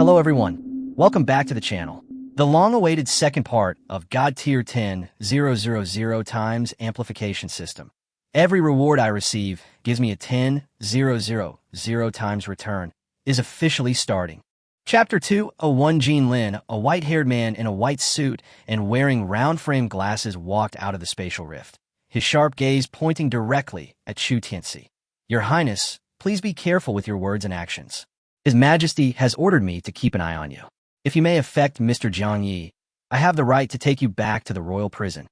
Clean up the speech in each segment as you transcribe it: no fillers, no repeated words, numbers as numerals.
Hello everyone, welcome back to the channel. The long-awaited second part of God Tier 10,000 times amplification system. Every reward I receive gives me a 10,000 times return, is officially starting. Chapter 201 Jin Lin, a white-haired man in a white suit and wearing round-frame glasses walked out of the spatial rift, his sharp gaze pointing directly at Chu Tianxi. Your Highness, please be careful with your words and actions. His Majesty has ordered me to keep an eye on you. If you may affect Mr. Jiang Yi, I have the right to take you back to the royal prison.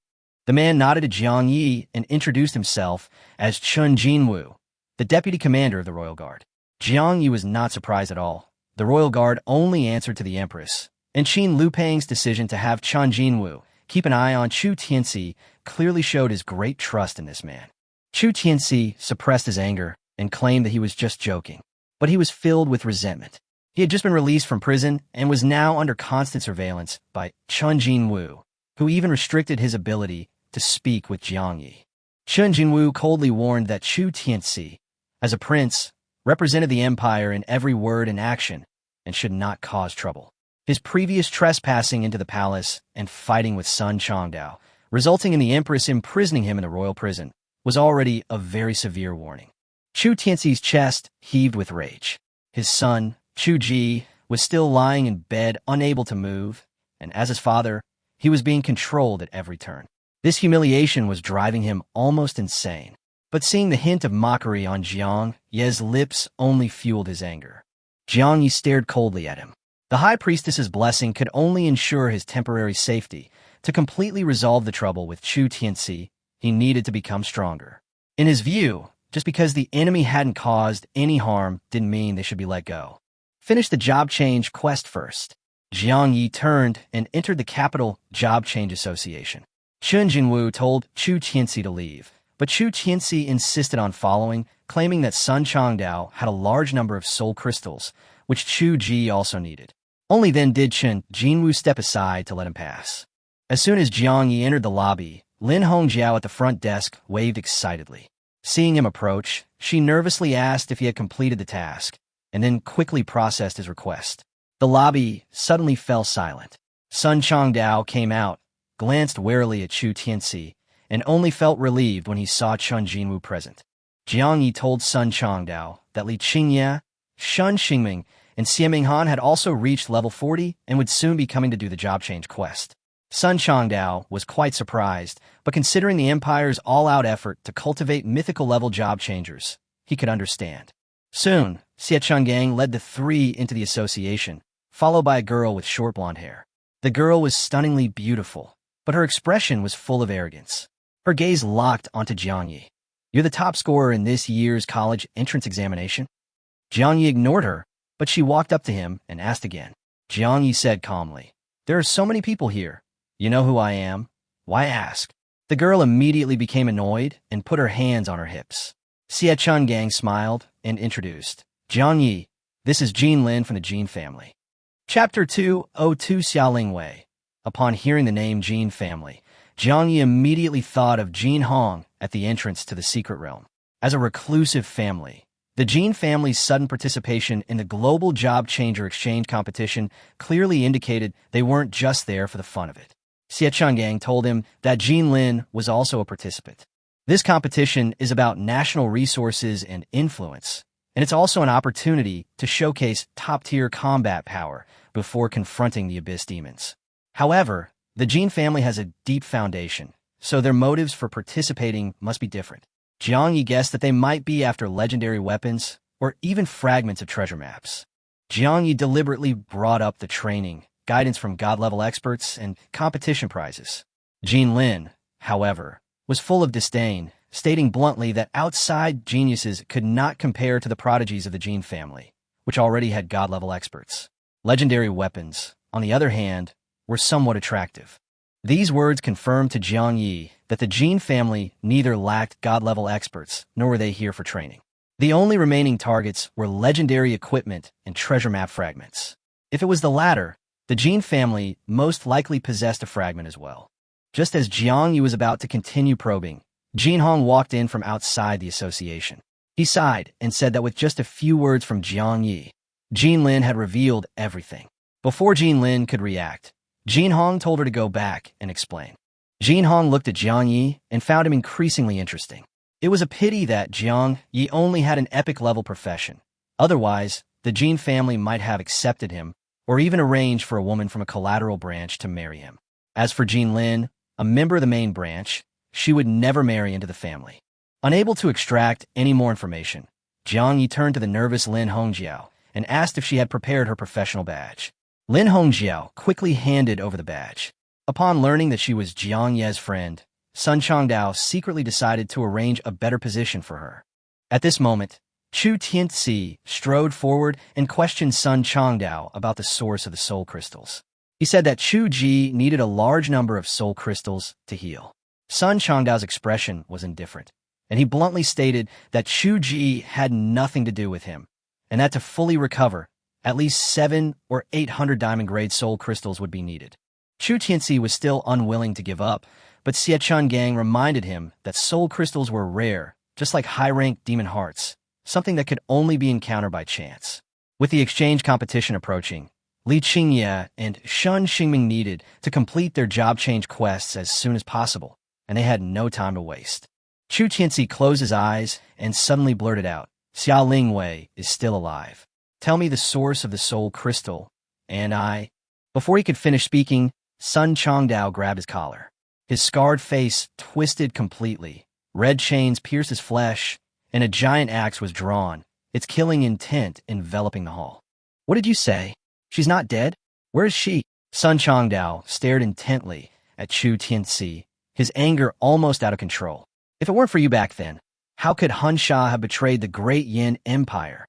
The man nodded to Jiang Yi and introduced himself as Chun Jinwu, the deputy commander of the royal guard. Jiang Yi was not surprised at all. The royal guard only answered to the empress, and Qin Lupang's decision to have Chun Jinwu keep an eye on Chu Tianxi clearly showed his great trust in this man. Chu Tianxi suppressed his anger and claimed that he was just joking, but he was filled with resentment. He had just been released from prison and was now under constant surveillance by Chun Jinwu, who even restricted his ability to speak with Jiang Yi. Chun Jinwu coldly warned that Chu Tianxi, as a prince, represented the empire in every word and action and should not cause trouble. His previous trespassing into the palace and fighting with Sun Changdao, resulting in the empress imprisoning him in the royal prison, was already a very severe warning. Chu Tianxi's chest heaved with rage. His son, Chu Ji, was still lying in bed, unable to move, and as his father, he was being controlled at every turn. This humiliation was driving him almost insane. But seeing the hint of mockery on Jiang Ye's lips only fueled his anger. Jiang Yi stared coldly at him. The High Priestess's blessing could only ensure his temporary safety. To completely resolve the trouble with Chu Tianxi, he needed to become stronger. In his view, just because the enemy hadn't caused any harm didn't mean they should be let go. Finish the job change quest first. Jiang Yi turned and entered the capital Job Change Association. Chun Jinwu told Chu Tianxi to leave, but Chu Tianxi insisted on following, claiming that Sun Changdao had a large number of soul crystals, which Chu Ji also needed. Only then did Chun Jinwu step aside to let him pass. As soon as Jiang Yi entered the lobby, Lin Hongjiao at the front desk waved excitedly. Seeing him approach, she nervously asked if he had completed the task, and then quickly processed his request. The lobby suddenly fell silent. Sun Changdao came out, glanced warily at Chu Tianxi, and only felt relieved when he saw Chun Jinwu present. Jiang Yi told Sun Changdao that Li Qingye, Shun Xingming, and Xie Minghan had also reached level 40 and would soon be coming to do the job change quest. Sun Changdao was quite surprised, but considering the Empire's all-out effort to cultivate mythical-level job changers, he could understand. Soon, Xie Changgang led the three into the association, followed by a girl with short blonde hair. The girl was stunningly beautiful, but her expression was full of arrogance. Her gaze locked onto Jiang Yi. You're the top scorer in this year's college entrance examination? Jiang Yi ignored her, but she walked up to him and asked again. Jiang Yi said calmly, there are so many people here. You know who I am? Why ask? The girl immediately became annoyed and put her hands on her hips. Xie Changgang smiled and introduced. Jiang Yi, this is Jin Lin from the Jin family. Chapter 202 Xiaoling Wei. Upon hearing the name Jin family, Jiang Yi immediately thought of Jin Hong at the entrance to the secret realm. As a reclusive family, the Jin family's sudden participation in the global job changer exchange competition clearly indicated they weren't just there for the fun of it. Xie Changgang told him that Jin Lin was also a participant. This competition is about national resources and influence, and it's also an opportunity to showcase top-tier combat power before confronting the Abyss demons. However, the Jin family has a deep foundation, so their motives for participating must be different. Jiang Yi guessed that they might be after legendary weapons or even fragments of treasure maps. Jiang Yi deliberately brought up the training, guidance from god-level experts, and competition prizes. Jin Lin, however, was full of disdain, stating bluntly that outside geniuses could not compare to the prodigies of the Jin family, which already had god-level experts. Legendary weapons, on the other hand, were somewhat attractive. These words confirmed to Jiang Yi that the Jin family neither lacked god-level experts, nor were they here for training. The only remaining targets were legendary equipment and treasure map fragments. If it was the latter, the Jin family most likely possessed a fragment as well. Just as Jiang Yi was about to continue probing, Jin Hong walked in from outside the association. He sighed and said that with just a few words from Jiang Yi, Jin Lin had revealed everything. Before Jin Lin could react, Jin Hong told her to go back and explain. Jin Hong looked at Jiang Yi and found him increasingly interesting. It was a pity that Jiang Yi only had an epic-level profession. Otherwise, the Jin family might have accepted him or even arranged for a woman from a collateral branch to marry him. As for Jin Lin, a member of the main branch, she would never marry into the family. Unable to extract any more information, Jiang Yi turned to the nervous Lin Hongjiao and asked if she had prepared her professional badge. Lin Hongjiao quickly handed over the badge. Upon learning that she was Jiang Ye's friend, Sun Changdao secretly decided to arrange a better position for her. At this moment, Chu Tianzi strode forward and questioned Sun Changdao about the source of the soul crystals. He said that Chu Ji needed a large number of soul crystals to heal. Sun Changdao's expression was indifferent, and he bluntly stated that Chu Ji had nothing to do with him, and that to fully recover, at least 700 or 800 diamond-grade soul crystals would be needed. Chu Tianzi was still unwilling to give up, but Xie Chun Gang reminded him that soul crystals were rare, just like high-ranked demon hearts, something that could only be encountered by chance. With the exchange competition approaching, Li Qingye and Shun Xingming needed to complete their job change quests as soon as possible, and they had no time to waste. Chu Tianzi closed his eyes and suddenly blurted out, "Xia Lingwei is still alive. Tell me the source of the soul crystal, and I—" Before he could finish speaking, Sun Changdao grabbed his collar. His scarred face twisted completely, red chains pierced his flesh, and a giant axe was drawn, its killing intent enveloping the hall. "What did you say? She's not dead? Where is she?" Sun Changdao stared intently at Chu Tianzi, his anger almost out of control. "If it weren't for you back then, how could Hun Sha have betrayed the great Yin Empire?"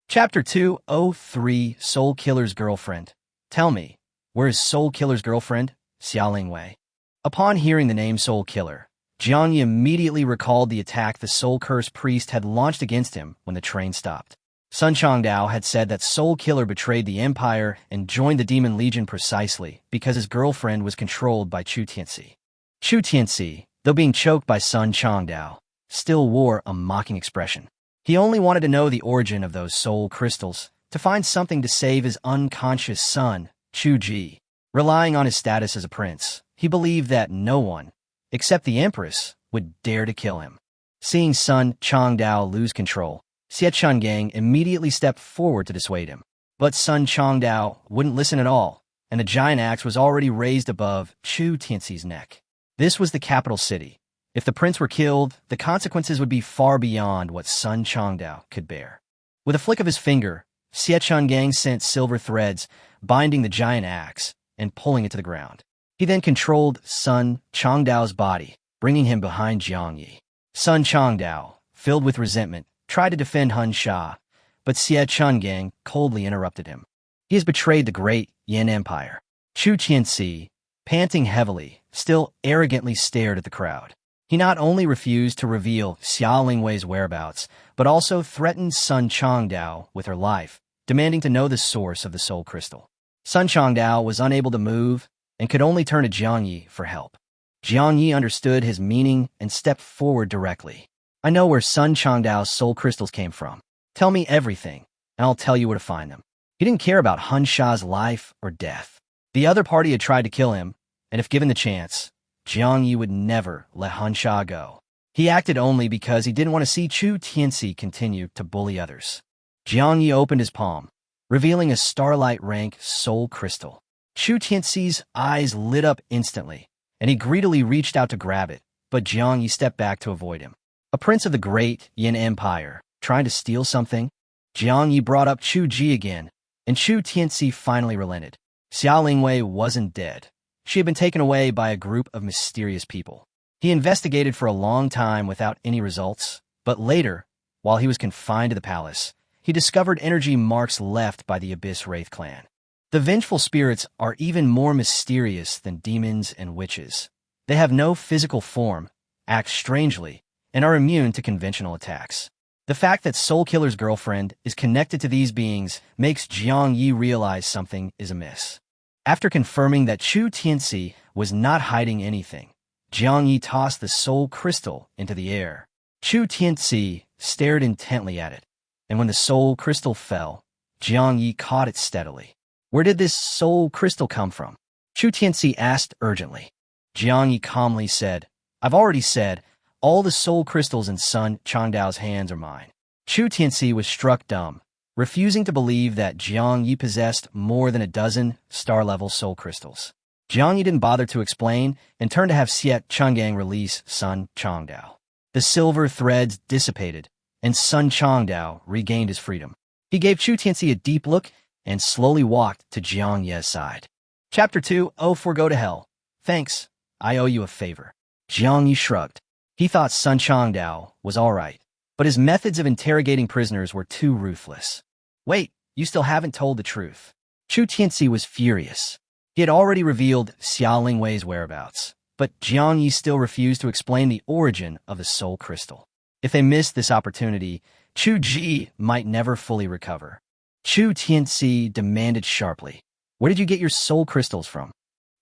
Chapter 203, Soul Killer's Girlfriend. Tell me, where is Soul Killer's girlfriend, Xia Lingwei? Upon hearing the name Soul Killer, Jiang Yi immediately recalled the attack the Soul Curse priest had launched against him when the train stopped. Sun Changdao had said that Soul Killer betrayed the Empire and joined the Demon Legion precisely because his girlfriend was controlled by Chu Tianzi. Chu Tianzi, though being choked by Sun Changdao, still wore a mocking expression. He only wanted to know the origin of those soul crystals, to find something to save his unconscious son, Chu Ji. Relying on his status as a prince, he believed that no one, except the Empress, would dare to kill him. Seeing Sun Changdao lose control, Xie Chun Gang immediately stepped forward to dissuade him. But Sun Changdao wouldn't listen at all, and the giant axe was already raised above Chu Tianzi's neck. This was the capital city. If the prince were killed, the consequences would be far beyond what Sun Changdao could bear. With a flick of his finger, Xie Chun Gang sent silver threads, binding the giant axe and pulling it to the ground. He then controlled Sun Changdao's body, bringing him behind Jiang Yi. Sun Changdao, filled with resentment, tried to defend Hun Sha, but Xie Chun Gang coldly interrupted him. He has betrayed the great Yin Empire. Chu Tianzi, panting heavily, still arrogantly stared at the crowd. He not only refused to reveal Xia Lingwei's whereabouts, but also threatened Sun Changdao with her life, demanding to know the source of the soul crystal. Sun Changdao was unable to move and could only turn to Jiang Yi for help. Jiang Yi understood his meaning and stepped forward directly. "I know where Sun Changdao's soul crystals came from. Tell me everything, and I'll tell you where to find them." He didn't care about Hun Sha's life or death. The other party had tried to kill him, and if given the chance, Jiang Yi would never let Hun Sha go. He acted only because he didn't want to see Chu Tianzi continue to bully others. Jiang Yi opened his palm, revealing a starlight rank soul crystal. Chu Tianzi's eyes lit up instantly, and he greedily reached out to grab it, but Jiang Yi stepped back to avoid him. A prince of the great Yin Empire, trying to steal something? Jiang Yi brought up Chu Ji again, and Chu Tianzi finally relented. Xia Lingwei wasn't dead. She had been taken away by a group of mysterious people. He investigated for a long time without any results, but later, while he was confined to the palace, he discovered energy marks left by the Abyss Wraith clan. The vengeful spirits are even more mysterious than demons and witches. They have no physical form, act strangely, and are immune to conventional attacks. The fact that Soul Killer's girlfriend is connected to these beings makes Jiang Yi realize something is amiss. After confirming that Chu Tianzi was not hiding anything, Jiang Yi tossed the soul crystal into the air. Chu Tianzi stared intently at it, and when the soul crystal fell, Jiang Yi caught it steadily. Where did this soul crystal come from? Chu Tianxi asked urgently. Jiang Yi calmly said, I've already said, all the soul crystals in Sun Changdao's hands are mine. Chu Tianxi was struck dumb, refusing to believe that Jiang Yi possessed more than a dozen star-level soul crystals. Jiang Yi didn't bother to explain and turned to have Xie Changgang release Sun Changdao. The silver threads dissipated, and Sun Changdao regained his freedom. He gave Chu Tianxi a deep look and slowly walked to Jiang Ye's side. Chapter 2, Oh, Forgo to Hell. Thanks, I owe you a favor. Jiang Yi shrugged. He thought Sun Changdao was all right, but his methods of interrogating prisoners were too ruthless. Wait, you still haven't told the truth. Chu Tianxi was furious. He had already revealed Xia Lingwei's whereabouts, but Jiang Yi still refused to explain the origin of the soul crystal. If they missed this opportunity, Chu Ji might never fully recover. Chu Tianxi demanded sharply, Where did you get your soul crystals from?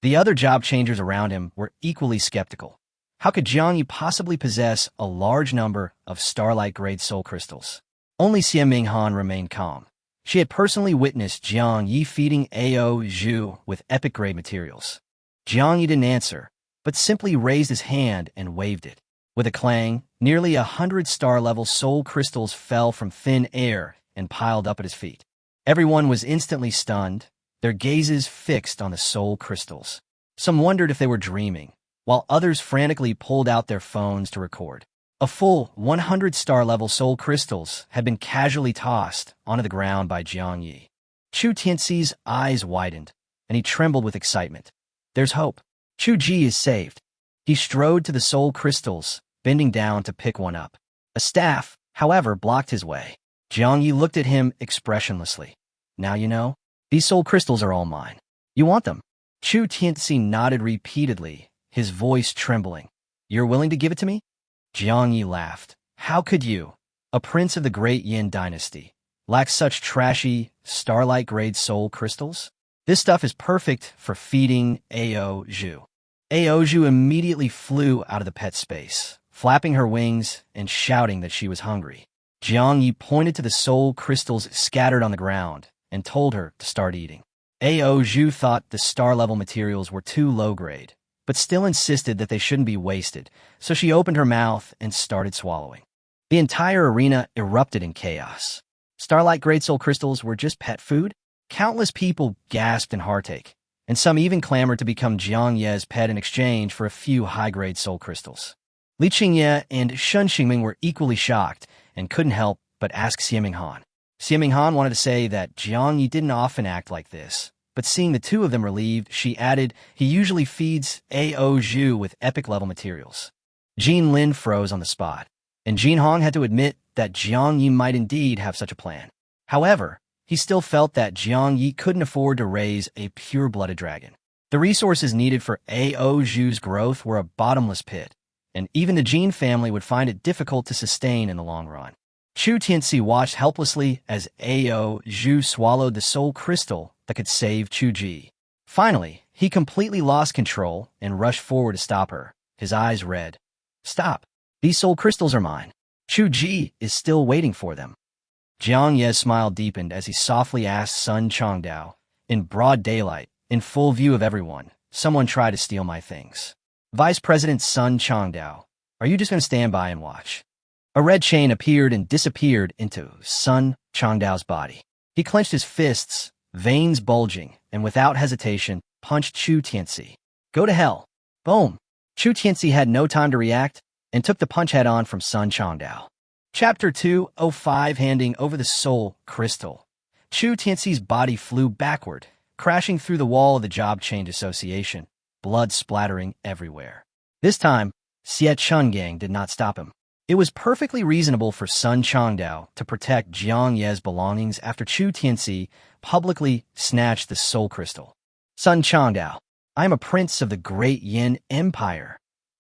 The other job changers around him were equally skeptical. How could Jiang Yi possibly possess a large number of starlight-grade soul crystals? Only Xie Minghan remained calm. She had personally witnessed Jiang Yi feeding Ao Zhu with epic-grade materials. Jiang Yi didn't answer, but simply raised his hand and waved it. With a clang, nearly 100 star-level soul crystals fell from thin air and piled up at his feet. Everyone was instantly stunned, their gazes fixed on the soul crystals. Some wondered if they were dreaming, while others frantically pulled out their phones to record. A full 100 star-level soul crystals had been casually tossed onto the ground by Jiang Yi. Chu Tianxi's eyes widened, and he trembled with excitement. There's hope. Chu Ji is saved. He strode to the soul crystals, bending down to pick one up. A staff, however, blocked his way. Jiang Yi looked at him expressionlessly. Now you know? These soul crystals are all mine. You want them? Chu Tianxi nodded repeatedly, his voice trembling. You're willing to give it to me? Jiang Yi laughed. How could you, a prince of the great Yin dynasty, lack such trashy, starlight-grade soul crystals? This stuff is perfect for feeding Ao Zhu. Ao Zhu immediately flew out of the pet space, flapping her wings and shouting that she was hungry. Jiang Yi pointed to the soul crystals scattered on the ground and told her to start eating. Ao Zhu thought the star-level materials were too low-grade, but still insisted that they shouldn't be wasted, so she opened her mouth and started swallowing. The entire arena erupted in chaos. Starlight-grade soul crystals were just pet food? Countless people gasped in heartache, and some even clamored to become Jiang Ye's pet in exchange for a few high-grade soul crystals. Li Qingye and Shen Xingming were equally shocked and couldn't help but ask Xie Minghan. Xie Minghan wanted to say that Jiang Yi didn't often act like this, but seeing the two of them relieved, she added, he usually feeds Ao Zhu with epic-level materials. Jin Lin froze on the spot, and Jin Hong had to admit that Jiang Yi might indeed have such a plan. However, he still felt that Jiang Yi couldn't afford to raise a pure-blooded dragon. The resources needed for Ao Zhu's growth were a bottomless pit, and even the Jin family would find it difficult to sustain in the long run. Chu Tianxi watched helplessly as Ao Zhu swallowed the soul crystal that could save Chu Ji. Finally, he completely lost control and rushed forward to stop her, his eyes red. Stop! These soul crystals are mine. Chu Ji is still waiting for them. Jiang Ye's smile deepened as he softly asked Sun Changdao, in broad daylight, in full view of everyone, someone tried to steal my things. Vice President Sun Changdao, are you just going to stand by and watch? A red chain appeared and disappeared into Sun Changdao's body. He clenched his fists, veins bulging, and without hesitation, punched Chu Tianxi. Go to hell. Boom. Chu Tianxi had no time to react and took the punch head-on from Sun Changdao. Chapter 205 Handing over the soul crystal. Chu Tianxi's body flew backward, crashing through the wall of the Job Change Association, blood splattering everywhere. This time, Xie Changgang did not stop him. It was perfectly reasonable for Sun Changdao to protect Jiang Ye's belongings after Chu Tianxi publicly snatched the soul crystal. Sun Changdao, I am a prince of the great Yin Empire.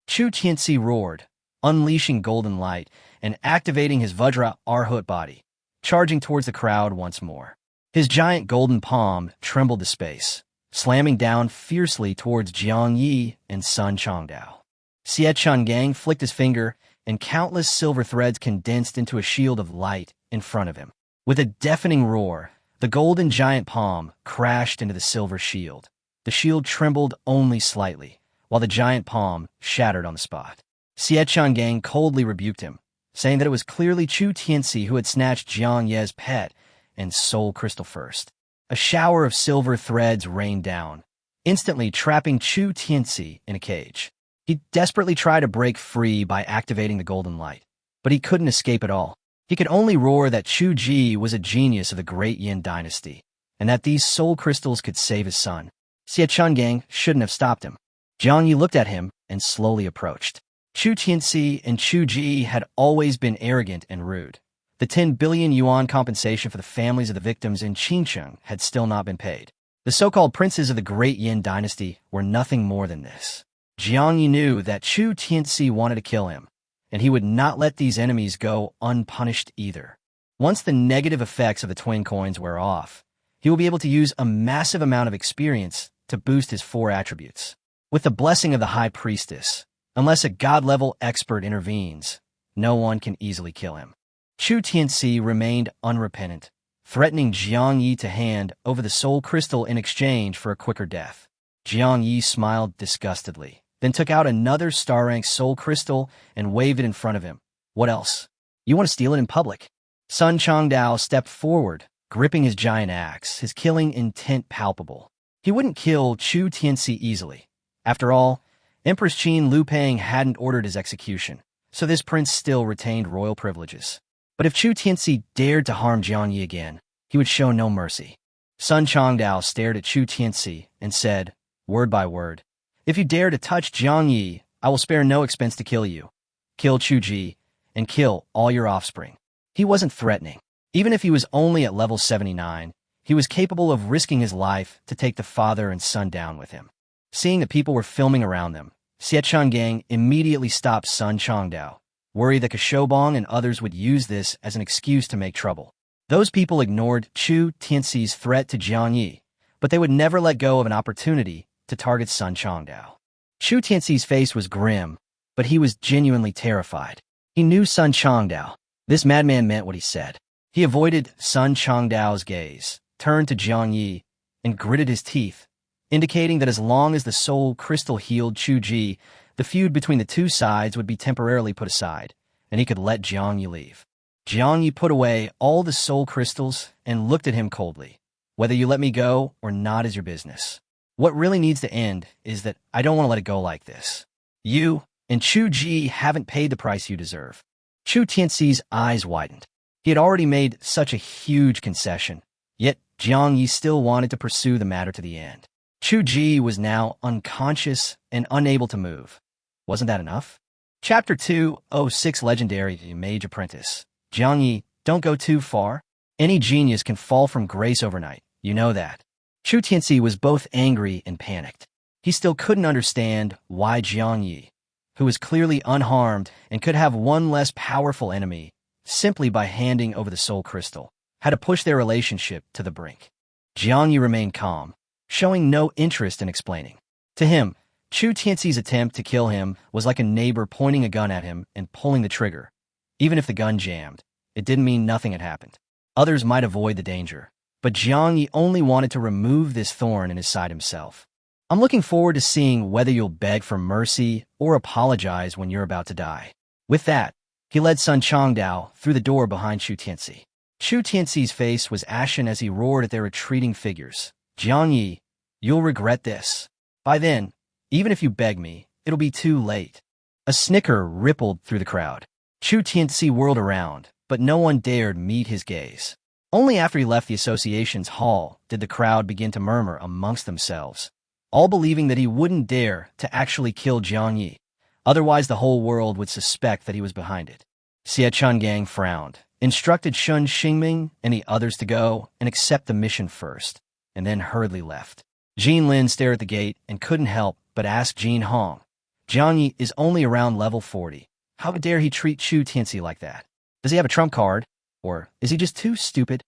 Chu Tianxi roared, unleashing golden light and activating his Vajra Arhut body, charging towards the crowd once more. His giant golden palm trembled the space, slamming down fiercely towards Jiang Yi and Sun Changdao. Xie Changgang flicked his finger, and countless silver threads condensed into a shield of light in front of him. With a deafening roar, The golden giant palm crashed into the silver shield. The shield trembled only slightly, while the giant palm shattered on the spot. Xie Changgang coldly rebuked him, saying that it was clearly Chu Tianxi who had snatched Jiang Ye's pet and soul crystal first. A shower of silver threads rained down, instantly trapping Chu Tianxi in a cage. He desperately tried to break free by activating the golden light, but he couldn't escape at all. He could only roar that Chu Ji was a genius of the great Yin dynasty, and that these soul crystals could save his son. Xie Changgang shouldn't have stopped him. Jiang Yi looked at him and slowly approached. Chu Tianxi and Chu Ji had always been arrogant and rude. The 10 billion yuan compensation for the families of the victims in Qincheng had still not been paid. The so-called princes of the great Yin dynasty were nothing more than this. Jiang Yi knew that Chu Tianxi wanted to kill him, and he would not let these enemies go unpunished either. Once the negative effects of the twin coins wear off, he will be able to use a massive amount of experience to boost his 4 attributes. With the blessing of the High Priestess, unless a god-level expert intervenes, no one can easily kill him. Chu Tianxi remained unrepentant, threatening Jiang Yi to hand over the soul crystal in exchange for a quicker death. Jiang Yi smiled disgustedly, then took out another star-ranked soul crystal and waved it in front of him. What else? You want to steal it in public? Sun Changdao stepped forward, gripping his giant axe, his killing intent palpable. He wouldn't kill Chu Tianxi easily. After all, Empress Qin Lupang hadn't ordered his execution, so this prince still retained royal privileges. But if Chu Tianxi dared to harm Jiang Yi again, he would show no mercy. Sun Changdao stared at Chu Tianxi and said, word by word, if you dare to touch Jiang Yi, I will spare no expense to kill you. Kill Chu Ji, and kill all your offspring. He wasn't threatening. Even if he was only at level 79, he was capable of risking his life to take the father and son down with him. Seeing that people were filming around them, Xie Changgang immediately stopped Sun Changdao, worried that Kashobong and others would use this as an excuse to make trouble. Those people ignored Chu Tianxi's threat to Jiang Yi, but they would never let go of an opportunity to target Sun Changdao. Chu Tianxi's face was grim, but he was genuinely terrified. He knew Sun Changdao. This madman meant what he said. He avoided Sun Changdao's gaze, turned to Jiang Yi, and gritted his teeth, indicating that as long as the soul crystal healed Chu Ji, the feud between the two sides would be temporarily put aside, and he could let Jiang Yi leave. Jiang Yi put away all the soul crystals and looked at him coldly. Whether you let me go or not is your business. What really needs to end is that I don't want to let it go like this. You and Chu Ji haven't paid the price you deserve. Chu Tianxi's eyes widened. He had already made such a huge concession, yet Jiang Yi still wanted to pursue the matter to the end. Chu Ji was now unconscious and unable to move. Wasn't that enough? Chapter 206 Legendary Mage Apprentice. Jiang Yi, don't go too far. Any genius can fall from grace overnight. You know that. Chu Tianxi was both angry and panicked. He still couldn't understand why Jiang Yi, who was clearly unharmed and could have one less powerful enemy simply by handing over the soul crystal, had to push their relationship to the brink. Jiang Yi remained calm, showing no interest in explaining. To him, Chu Tianxi's attempt to kill him was like a neighbor pointing a gun at him and pulling the trigger. Even if the gun jammed, it didn't mean nothing had happened. Others might avoid the danger, but Jiang Yi only wanted to remove this thorn in his side himself. I'm looking forward to seeing whether you'll beg for mercy or apologize when you're about to die. With that, he led Sun Changdao through the door behind Chu Tianxi. Chu Tianxi's face was ashen as he roared at their retreating figures. Jiang Yi, you'll regret this. By then, even if you beg me, it'll be too late. A snicker rippled through the crowd. Chu Tianxi whirled around, but no one dared meet his gaze. Only after he left the association's hall did the crowd begin to murmur amongst themselves, all believing that he wouldn't dare to actually kill Jiang Yi. Otherwise, the whole world would suspect that he was behind it. Xie Changgang frowned, instructed Shun Xingming and the others to go and accept the mission first, and then hurriedly left. Jin Lin stared at the gate and couldn't help but ask Jin Hong, Jiang Yi is only around level 40. How dare he treat Chu Tianxi like that? Does he have a trump card? Or is he just too stupid?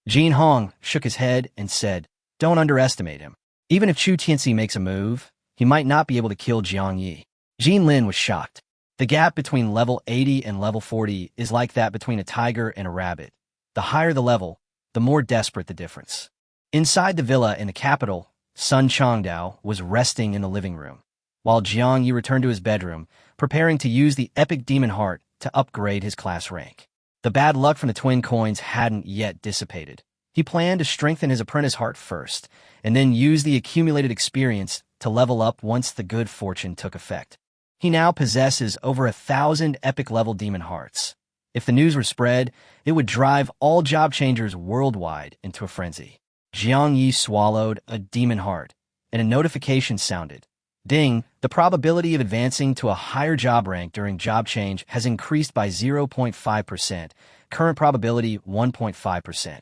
Jin Hong shook his head and said, don't underestimate him. Even if Chu Tianxi makes a move, he might not be able to kill Jiang Yi. Jin Lin was shocked. The gap between level 80 and level 40 is like that between a tiger and a rabbit. The higher the level, the more desperate the difference. Inside the villa in the capital, Sun Changdao was resting in the living room, while Jiang Yi returned to his bedroom, preparing to use the epic demon heart to upgrade his class rank. The bad luck from the twin coins hadn't yet dissipated. He planned to strengthen his apprentice heart first, and then use the accumulated experience to level up once the good fortune took effect. He now possesses over 1,000 epic-level demon hearts. If the news were spread, it would drive all job changers worldwide into a frenzy. Jiang Yi swallowed a demon heart, and a notification sounded. Ding, the probability of advancing to a higher job rank during job change has increased by 0.5%, current probability 1.5%.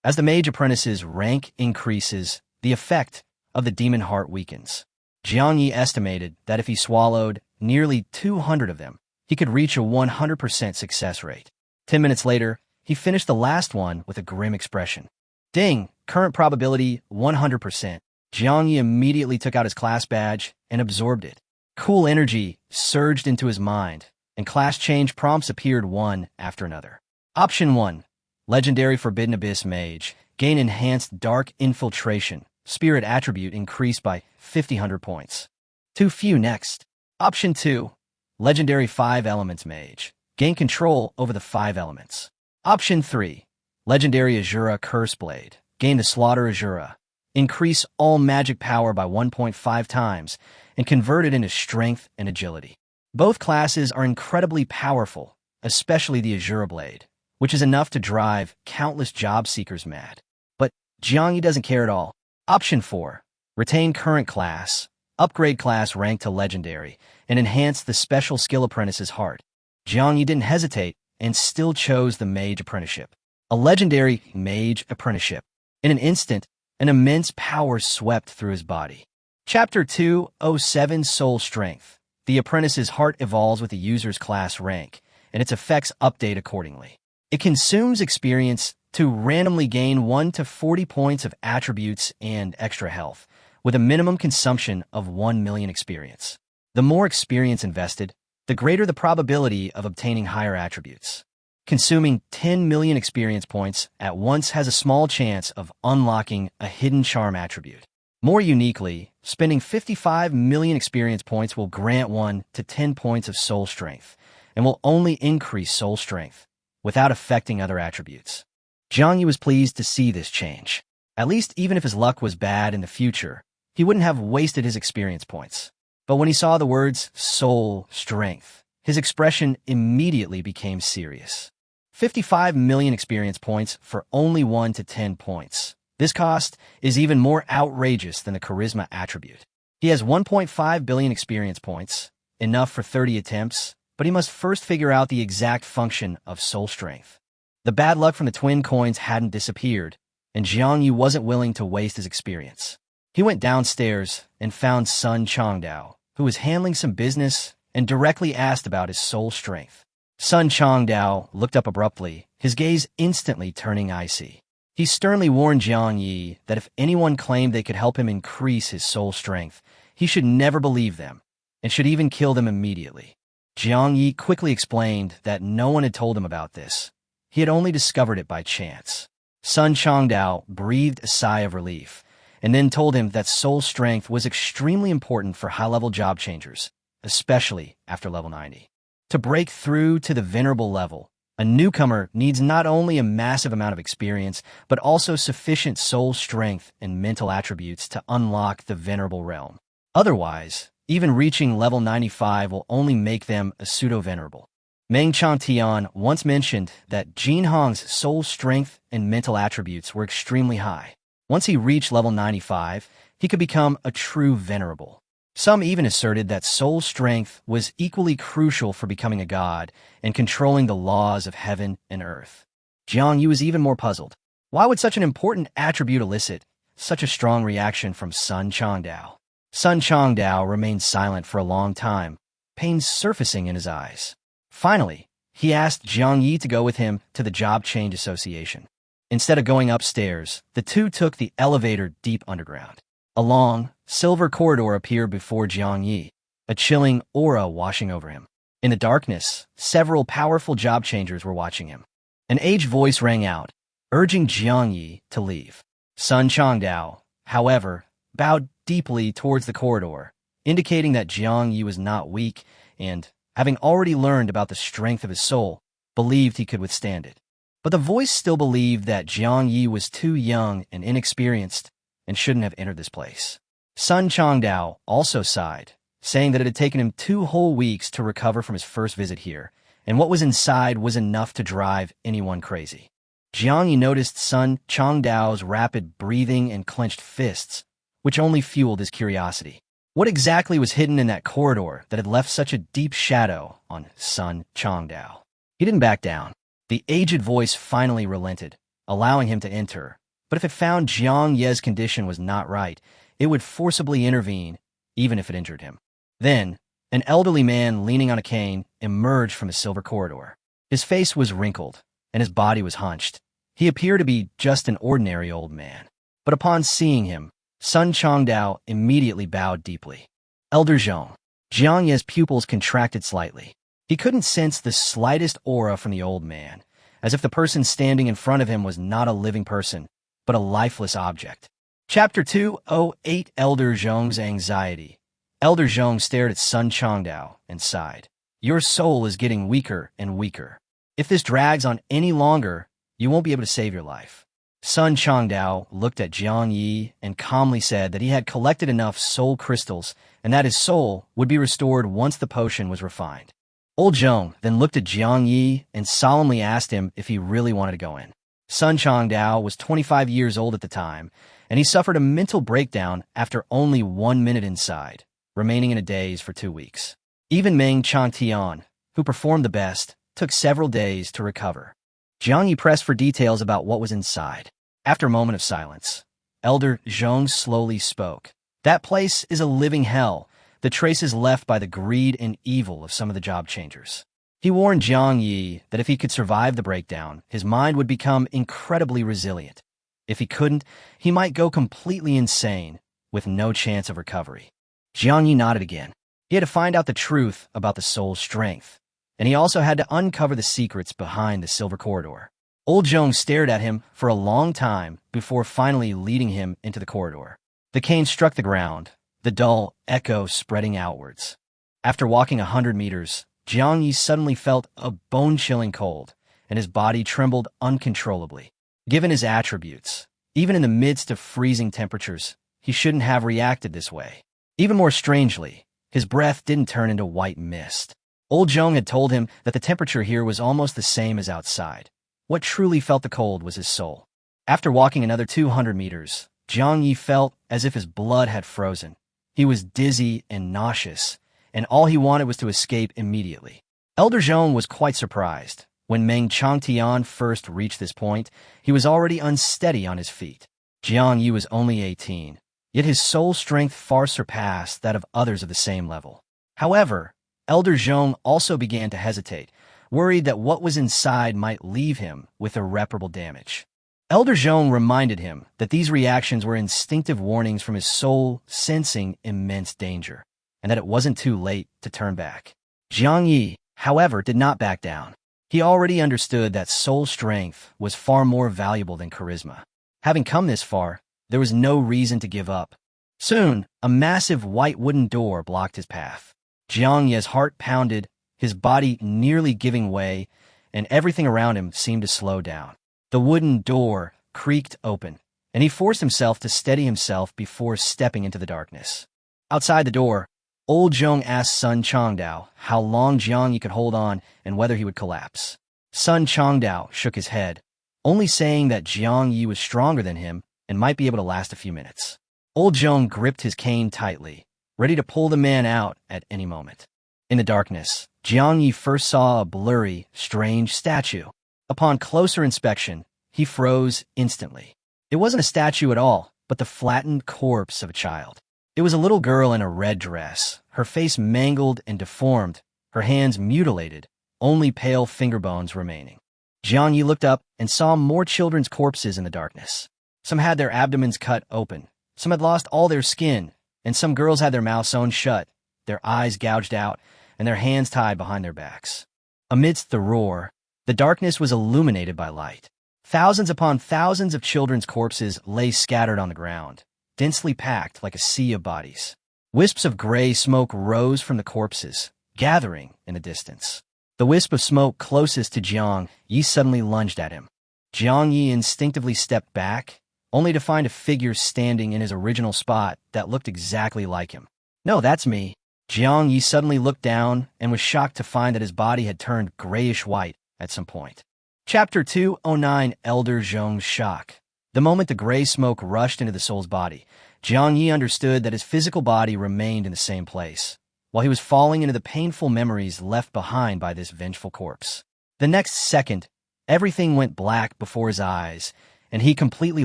As the mage apprentice's rank increases, the effect of the demon heart weakens. Jiang Yi estimated that if he swallowed nearly 200 of them, he could reach a 100% success rate. 10 minutes later, he finished the last one with a grim expression. Ding, current probability 100%. Jiang Yi immediately took out his class badge and absorbed it. Cool energy surged into his mind, and class change prompts appeared one after another. Option 1. Legendary Forbidden Abyss Mage. Gain Enhanced Dark Infiltration. Spirit attribute increased by 500 points. Too few next. Option 2. Legendary 5 Elements Mage. Gain control over the 5 elements. Option 3. Legendary Azura Curse Blade. Gain the Slaughter Azura. Increase all magic power by 1.5 times and convert it into strength and agility. Both classes are incredibly powerful, especially the Azura Blade, which is enough to drive countless job seekers mad. But Jiang Yi doesn't care at all. Option 4. Retain current class, upgrade class rank to legendary, and enhance the special skill apprentice's heart. Jiang Yi didn't hesitate and still chose the mage apprenticeship. A legendary mage apprenticeship. In an instant, an immense power swept through his body. Chapter 207 Soul Strength. The apprentice's heart evolves with the user's class rank, and its effects update accordingly. It consumes experience to randomly gain 1 to 40 points of attributes and extra health, with a minimum consumption of 1 million experience. The more experience invested, the greater the probability of obtaining higher attributes. Consuming 10 million experience points at once has a small chance of unlocking a hidden charm attribute. More uniquely, spending 55 million experience points will grant 1 to 10 points of soul strength, and will only increase soul strength, without affecting other attributes. Jiang Yi was pleased to see this change. At least even if his luck was bad in the future, he wouldn't have wasted his experience points. But when he saw the words soul strength, his expression immediately became serious. 55 million experience points for only 1 to 10 points. This cost is even more outrageous than the charisma attribute. He has 1.5 billion experience points, enough for 30 attempts, but he must first figure out the exact function of soul strength. The bad luck from the twin coins hadn't disappeared, and Jiang Yi wasn't willing to waste his experience. He went downstairs and found Sun Changdao, who was handling some business, and directly asked about his soul strength. Sun Changdao looked up abruptly, his gaze instantly turning icy. He sternly warned Jiang Yi that if anyone claimed they could help him increase his soul strength, he should never believe them, and should even kill them immediately. Jiang Yi quickly explained that no one had told him about this. He had only discovered it by chance. Sun Changdao breathed a sigh of relief, and then told him that soul strength was extremely important for high-level job changers, especially after level 90. To break through to the venerable level, a newcomer needs not only a massive amount of experience, but also sufficient soul strength and mental attributes to unlock the venerable realm. Otherwise, even reaching level 95 will only make them a pseudo-venerable. Meng Changtian once mentioned that Jin Hong's soul strength and mental attributes were extremely high. Once he reached level 95, he could become a true venerable. Some even asserted that soul strength was equally crucial for becoming a god and controlling the laws of heaven and earth. Jiang Yi was even more puzzled. Why would such an important attribute elicit such a strong reaction from Sun Changdao? Sun Changdao remained silent for a long time, pain surfacing in his eyes. Finally, he asked Jiang Yi to go with him to the Job Change Association. Instead of going upstairs, the two took the elevator deep underground. A long, silver corridor appeared before Jiang Yi, a chilling aura washing over him. In the darkness, several powerful job changers were watching him. An aged voice rang out. urging Jiang Yi to leave. Sun Changdao, however, bowed deeply towards the corridor, indicating that Jiang Yi was not weak and, having already learned about the strength of his soul, believed he could withstand it. But the voice still believed that Jiang Yi was too young and inexperienced and shouldn't have entered this place. Sun Changdao also sighed, saying that it had taken him 2 whole weeks to recover from his first visit here, and what was inside was enough to drive anyone crazy. Jiang Yi noticed Sun Changdao's rapid breathing and clenched fists, which only fueled his curiosity. What exactly was hidden in that corridor that had left such a deep shadow on Sun Changdao? He didn't back down. The aged voice finally relented, allowing him to enter, but if it found Jiang Ye's condition was not right, it would forcibly intervene, even if it injured him. Then, an elderly man leaning on a cane emerged from a silver corridor. His face was wrinkled, and his body was hunched. He appeared to be just an ordinary old man. But upon seeing him, Sun Changdao immediately bowed deeply. Elder Zhong. Jiang Ye's pupils contracted slightly. He couldn't sense the slightest aura from the old man, as if the person standing in front of him was not a living person, but a lifeless object. Chapter 208 Elder Zhong's Anxiety. Elder Zhong stared at Sun Changdao and sighed. Your soul is getting weaker and weaker. If this drags on any longer, you won't be able to save your life. Sun Changdao looked at Jiang Yi and calmly said that he had collected enough soul crystals and that his soul would be restored once the potion was refined. Old Zhong then looked at Jiang Yi and solemnly asked him if he really wanted to go in. Sun Changdao was 25 years old at the time, and he suffered a mental breakdown after only 1 minute inside, remaining in a daze for 2 weeks. Even Meng Changtian, who performed the best, took several days to recover. Jiang Yi pressed for details about what was inside. After a moment of silence, Elder Zhong slowly spoke. That place is a living hell, the traces left by the greed and evil of some of the job changers. He warned Jiang Yi that if he could survive the breakdown, his mind would become incredibly resilient. If he couldn't, he might go completely insane, with no chance of recovery. Jiang Yi nodded again. He had to find out the truth about the soul's strength, and he also had to uncover the secrets behind the silver corridor. Old Zhong stared at him for a long time before finally leading him into the corridor. The cane struck the ground, the dull echo spreading outwards. After walking 100 meters, Jiang Yi suddenly felt a bone-chilling cold, and his body trembled uncontrollably. Given his attributes, even in the midst of freezing temperatures, he shouldn't have reacted this way. Even more strangely, his breath didn't turn into white mist. Old Zhong had told him that the temperature here was almost the same as outside. What truly felt the cold was his soul. After walking another 200 meters, Jiang Yi felt as if his blood had frozen. He was dizzy and nauseous, and all he wanted was to escape immediately. Elder Zhong was quite surprised. When Meng Changtian first reached this point, he was already unsteady on his feet. Jiang Yi was only 18, yet his soul strength far surpassed that of others of the same level. However, Elder Zhong also began to hesitate, worried that what was inside might leave him with irreparable damage. Elder Zhong reminded him that these reactions were instinctive warnings from his soul sensing immense danger, and that it wasn't too late to turn back. Jiang Yi, however, did not back down. He already understood that soul strength was far more valuable than charisma. Having come this far, there was no reason to give up. Soon, a massive white wooden door blocked his path. Jiang Yi's heart pounded, his body nearly giving way, and everything around him seemed to slow down. The wooden door creaked open, and he forced himself to steady himself before stepping into the darkness. Outside the door, Old Zhong asked Sun Changdao how long Jiang Yi could hold on and whether he would collapse. Sun Changdao shook his head, only saying that Jiang Yi was stronger than him and might be able to last a few minutes. Old Zhong gripped his cane tightly, ready to pull the man out at any moment. In the darkness, Jiang Yi first saw a blurry, strange statue. Upon closer inspection, he froze instantly. It wasn't a statue at all, but the flattened corpse of a child. It was a little girl in a red dress, her face mangled and deformed, her hands mutilated, only pale finger bones remaining. Jiang Yi looked up and saw more children's corpses in the darkness. Some had their abdomens cut open, some had lost all their skin, and some girls had their mouths sewn shut, their eyes gouged out, and their hands tied behind their backs. Amidst the roar, the darkness was illuminated by light. Thousands upon thousands of children's corpses lay scattered on the ground, densely packed like a sea of bodies. Wisps of gray smoke rose from the corpses, gathering in the distance. The wisp of smoke closest to Jiang Yi suddenly lunged at him. Jiang Yi instinctively stepped back, only to find a figure standing in his original spot that looked exactly like him. "No, that's me." Jiang Yi suddenly looked down and was shocked to find that his body had turned grayish-white at some point. Chapter 209, Elder Zhong's Shock. The moment the gray smoke rushed into the soul's body, Jiang Yi understood that his physical body remained in the same place, while he was falling into the painful memories left behind by this vengeful corpse. The next second, everything went black before his eyes, and he completely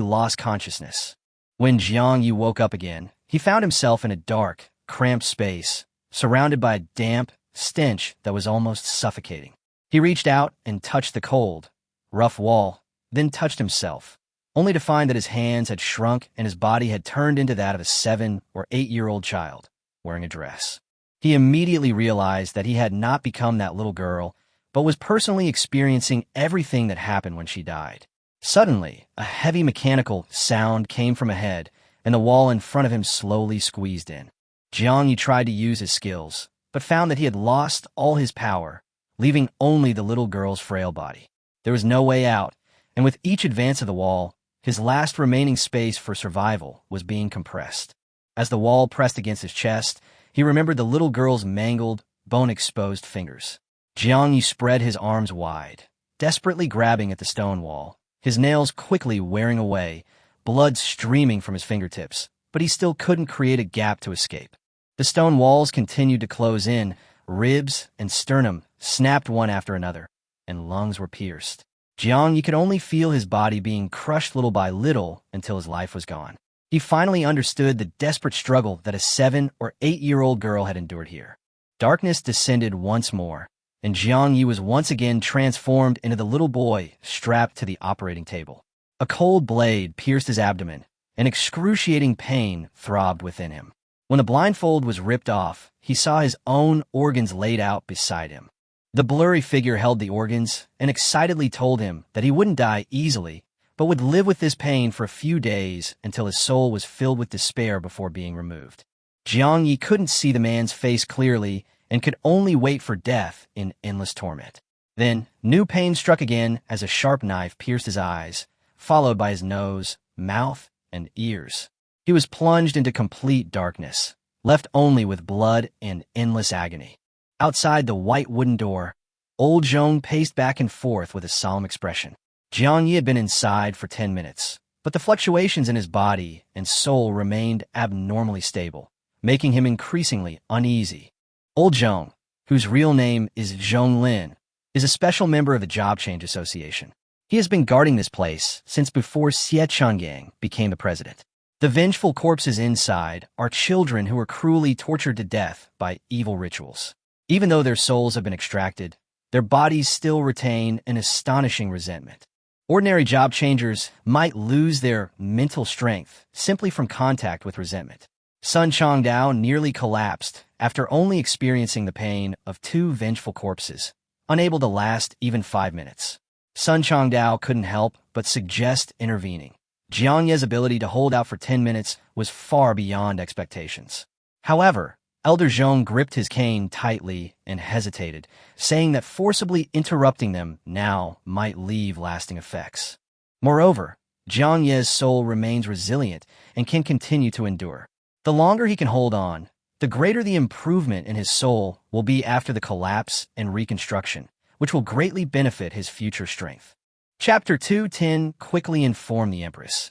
lost consciousness. When Jiang Yi woke up again, he found himself in a dark, cramped space, surrounded by a damp stench that was almost suffocating. He reached out and touched the cold, rough wall, then touched himself, only to find that his hands had shrunk and his body had turned into that of a 7 or 8-year-old child, wearing a dress. He immediately realized that he had not become that little girl, but was personally experiencing everything that happened when she died. Suddenly, a heavy mechanical sound came from ahead, and the wall in front of him slowly squeezed in. Jiang Yi tried to use his skills, but found that he had lost all his power, leaving only the little girl's frail body. There was no way out, and with each advance of the wall, his last remaining space for survival was being compressed. As the wall pressed against his chest, he remembered the little girl's mangled, bone-exposed fingers. Jiang Yi spread his arms wide, desperately grabbing at the stone wall, his nails quickly wearing away, blood streaming from his fingertips, but he still couldn't create a gap to escape. The stone walls continued to close in, ribs and sternum snapped one after another, and lungs were pierced. Jiang Yi could only feel his body being crushed little by little until his life was gone. He finally understood the desperate struggle that a 7 or 8-year-old girl had endured here. Darkness descended once more, and Jiang Yi was once again transformed into the little boy strapped to the operating table. A cold blade pierced his abdomen, and excruciating pain throbbed within him. When the blindfold was ripped off, he saw his own organs laid out beside him. The blurry figure held the organs and excitedly told him that he wouldn't die easily, but would live with this pain for a few days until his soul was filled with despair before being removed. Jiang Yi couldn't see the man's face clearly and could only wait for death in endless torment. Then, new pain struck again as a sharp knife pierced his eyes, followed by his nose, mouth, and ears. He was plunged into complete darkness, left only with blood and endless agony. Outside the white wooden door, old Zhong paced back and forth with a solemn expression. Jiang Yi had been inside for 10 minutes, but the fluctuations in his body and soul remained abnormally stable, making him increasingly uneasy. Old Zhong, whose real name is Zhong Lin, is a special member of the Job Change Association. He has been guarding this place since before Xie Changgang became the president. The vengeful corpses inside are children who were cruelly tortured to death by evil rituals. Even though their souls have been extracted, their bodies still retain an astonishing resentment. Ordinary job changers might lose their mental strength simply from contact with resentment. Sun Changdao nearly collapsed after only experiencing the pain of 2 vengeful corpses, unable to last even 5 minutes. Sun Changdao couldn't help but suggest intervening. Jiang Ye's ability to hold out for 10 minutes was far beyond expectations. However, Elder Zhong gripped his cane tightly and hesitated, saying that forcibly interrupting them now might leave lasting effects. Moreover, Jiang Ye's soul remains resilient and can continue to endure. The longer he can hold on, the greater the improvement in his soul will be after the collapse and reconstruction, which will greatly benefit his future strength. Chapter 210 quickly informed the Empress.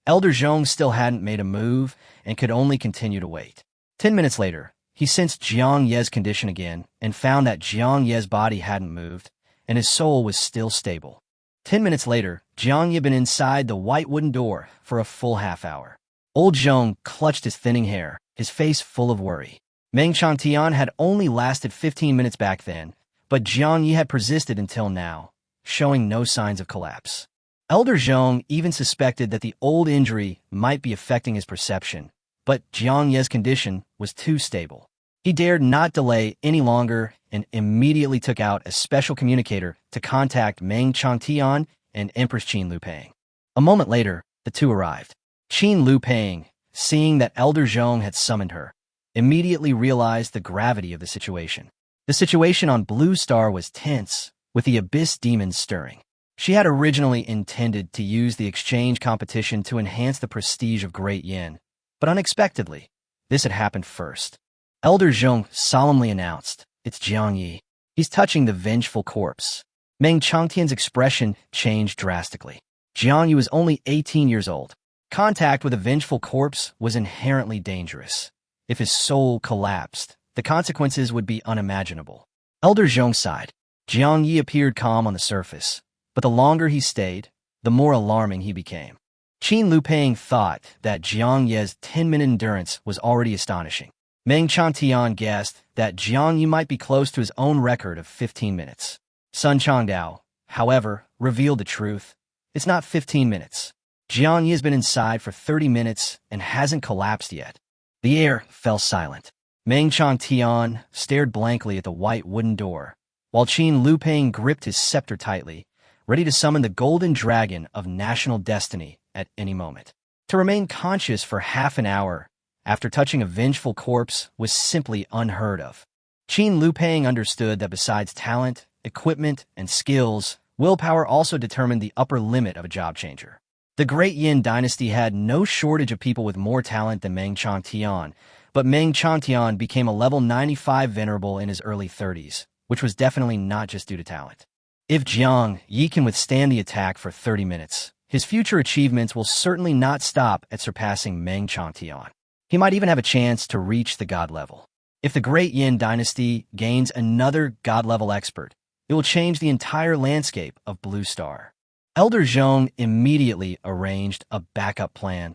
Elder Zhong still hadn't made a move and could only continue to wait. 10 minutes later, he sensed Jiang Ye's condition again and found that Jiang Ye's body hadn't moved, and his soul was still stable. 10 minutes later, Jiang Ye had been inside the white wooden door for a full half-hour. Old Zhong clutched his thinning hair, his face full of worry. Meng Changtian had only lasted 15 minutes back then, but Jiang Ye had persisted until now, showing no signs of collapse. Elder Zhong even suspected that the old injury might be affecting his perception, but Jiang Ye's condition was too stable. He dared not delay any longer and immediately took out a special communicator to contact Meng Changtian and Empress Qin Lupang. A moment later, the two arrived. Qin Lupang, seeing that Elder Zhong had summoned her, immediately realized the gravity of the situation. The situation on Blue Star was tense, with the Abyss demons stirring. She had originally intended to use the exchange competition to enhance the prestige of Great Yin, but unexpectedly, this had happened first. Elder Zhong solemnly announced, "It's Jiang Yi. He's touching the vengeful corpse." Meng Changtian's expression changed drastically. Jiang Yi was only 18 years old. Contact with a vengeful corpse was inherently dangerous. If his soul collapsed, the consequences would be unimaginable. Elder Zhong sighed. Jiang Yi appeared calm on the surface, but the longer he stayed, the more alarming he became. Qin Lupang thought that Jiang Yi's 10-minute endurance was already astonishing. Meng Changtian guessed that Jiang Yi might be close to his own record of 15 minutes. Sun Changdao, however, revealed the truth. It's not 15 minutes. Jiang Yi has been inside for 30 minutes and hasn't collapsed yet. The air fell silent. Meng Changtian stared blankly at the white wooden door, while Qin Lupang gripped his scepter tightly, ready to summon the golden dragon of national destiny at any moment. To remain conscious for half an hour after touching a vengeful corpse was simply unheard of. Qin Lupang understood that besides talent, equipment, and skills, willpower also determined the upper limit of a job changer. The Great Yin dynasty had no shortage of people with more talent than Meng Changtian, but Meng Changtian became a level 95 venerable in his early 30s, which was definitely not just due to talent. If Jiang Yi can withstand the attack for 30 minutes, his future achievements will certainly not stop at surpassing Meng Changtian. He might even have a chance to reach the god level. If the Great Yin dynasty gains another god-level expert, it will change the entire landscape of Blue Star. Elder Zhong immediately arranged a backup plan.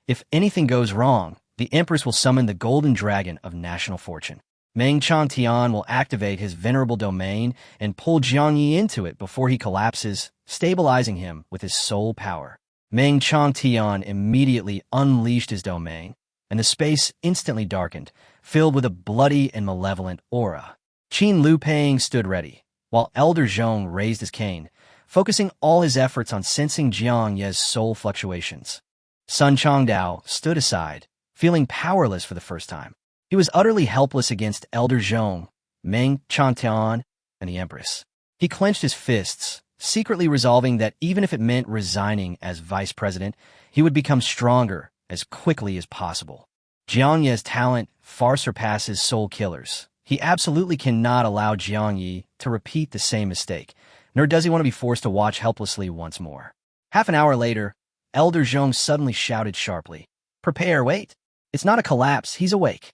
If anything goes wrong, the Empress will summon the Golden Dragon of National Fortune. Meng Changtian will activate his venerable domain and pull Jiang Yi into it before he collapses, stabilizing him with his soul power. Meng Changtian immediately unleashed his domain, and the space instantly darkened, filled with a bloody and malevolent aura. Qin Lupang stood ready, while Elder Zhong raised his cane, focusing all his efforts on sensing Jiang Yi's soul fluctuations. Sun Changdao stood aside, feeling powerless for the first time. He was utterly helpless against Elder Zhong, Meng Changtian, and the Empress. He clenched his fists, secretly resolving that even if it meant resigning as vice president, he would become stronger as quickly as possible. Jiang Yi's talent far surpasses Soul Killer's. He absolutely cannot allow Jiang Yi to repeat the same mistake, nor does he want to be forced to watch helplessly once more. Half an hour later, Elder Zhong suddenly shouted sharply, "Prepare, wait! It's not a collapse, he's awake."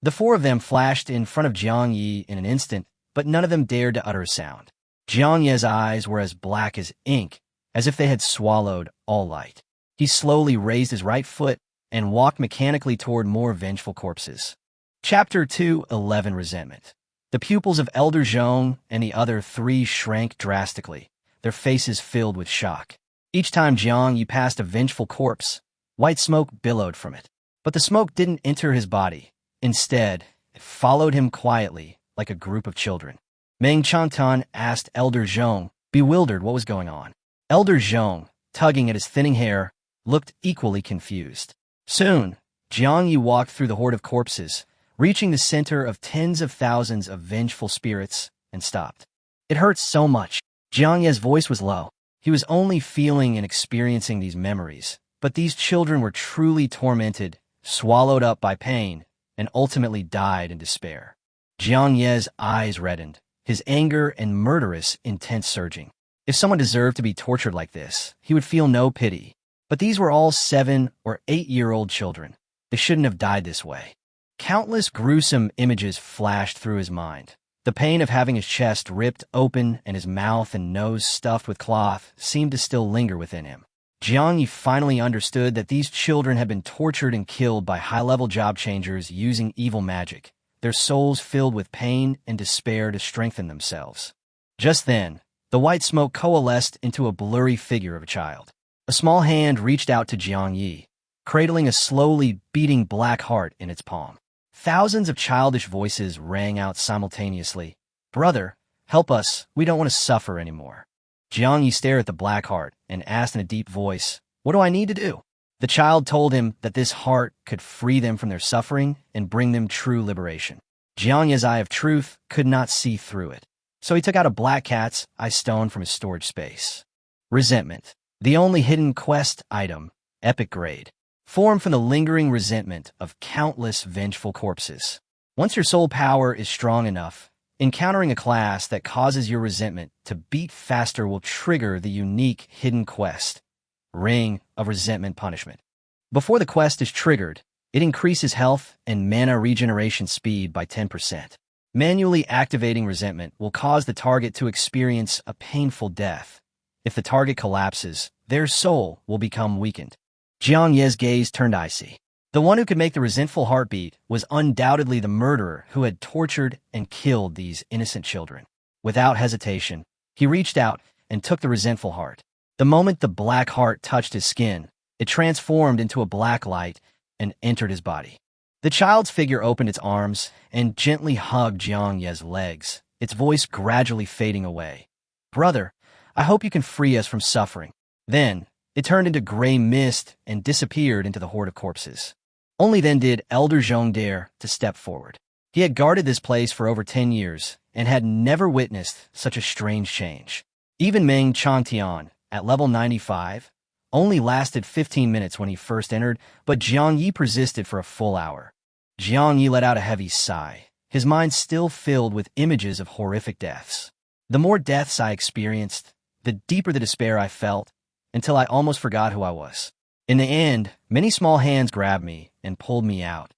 The four of them flashed in front of Jiang Yi in an instant, but none of them dared to utter a sound. Jiang Yi's eyes were as black as ink, as if they had swallowed all light. He slowly raised his right foot and walked mechanically toward more vengeful corpses. Chapter 2:11 Resentment. The pupils of Elder Zhong and the other three shrank drastically, their faces filled with shock. Each time Jiang Yi passed a vengeful corpse, white smoke billowed from it. But the smoke didn't enter his body. Instead, it followed him quietly, like a group of children. Meng Changtian asked Elder Zhong, bewildered what was going on. Elder Zhong, tugging at his thinning hair, looked equally confused. Soon, Jiang Yi walked through the horde of corpses, reaching the center of tens of thousands of vengeful spirits, and stopped. It hurt so much. Jiang Yi's voice was low. He was only feeling and experiencing these memories, but these children were truly tormented, swallowed up by pain, and ultimately died in despair. Jiang Yi's eyes reddened, his anger and murderous intent surging. If someone deserved to be tortured like this, he would feel no pity. But these were all 7- or 8-year-old children. They shouldn't have died this way. Countless gruesome images flashed through his mind. The pain of having his chest ripped open and his mouth and nose stuffed with cloth seemed to still linger within him. Jiang Yi finally understood that these children had been tortured and killed by high-level job changers using evil magic, their souls filled with pain and despair to strengthen themselves. Just then, the white smoke coalesced into a blurry figure of a child. A small hand reached out to Jiang Yi, cradling a slowly beating black heart in its palm. Thousands of childish voices rang out simultaneously. "Brother, help us, we don't want to suffer anymore." Jiang Yi stared at the black heart and asked in a deep voice, "What do I need to do?" The child told him that this heart could free them from their suffering and bring them true liberation. Jiang Yi's eye of truth could not see through it, so he took out a black cat's eye stone from his storage space. Resentment. The only hidden quest item, epic grade, formed from the lingering resentment of countless vengeful corpses. Once your soul power is strong enough, encountering a class that causes your resentment to beat faster will trigger the unique hidden quest, Ring of Resentment Punishment. Before the quest is triggered, it increases health and mana regeneration speed by 10%. Manually activating resentment will cause the target to experience a painful death. If the target collapses, their soul will become weakened. Jiang Yi's gaze turned icy. The one who could make the resentful heartbeat was undoubtedly the murderer who had tortured and killed these innocent children. Without hesitation, he reached out and took the resentful heart. The moment the black heart touched his skin, it transformed into a black light and entered his body. The child's figure opened its arms and gently hugged Jiang Yi's legs, its voice gradually fading away. "Brother, I hope you can free us from suffering." Then, it turned into gray mist and disappeared into the horde of corpses. Only then did Elder Zhong dare to step forward. He had guarded this place for over 10 years and had never witnessed such a strange change. Even Meng Changtian, at level 95, only lasted 15 minutes when he first entered, but Jiang Yi persisted for a full hour. Jiang Yi let out a heavy sigh, his mind still filled with images of horrific deaths. The more deaths I experienced, the deeper the despair I felt, until I almost forgot who I was. In the end, many small hands grabbed me and pulled me out.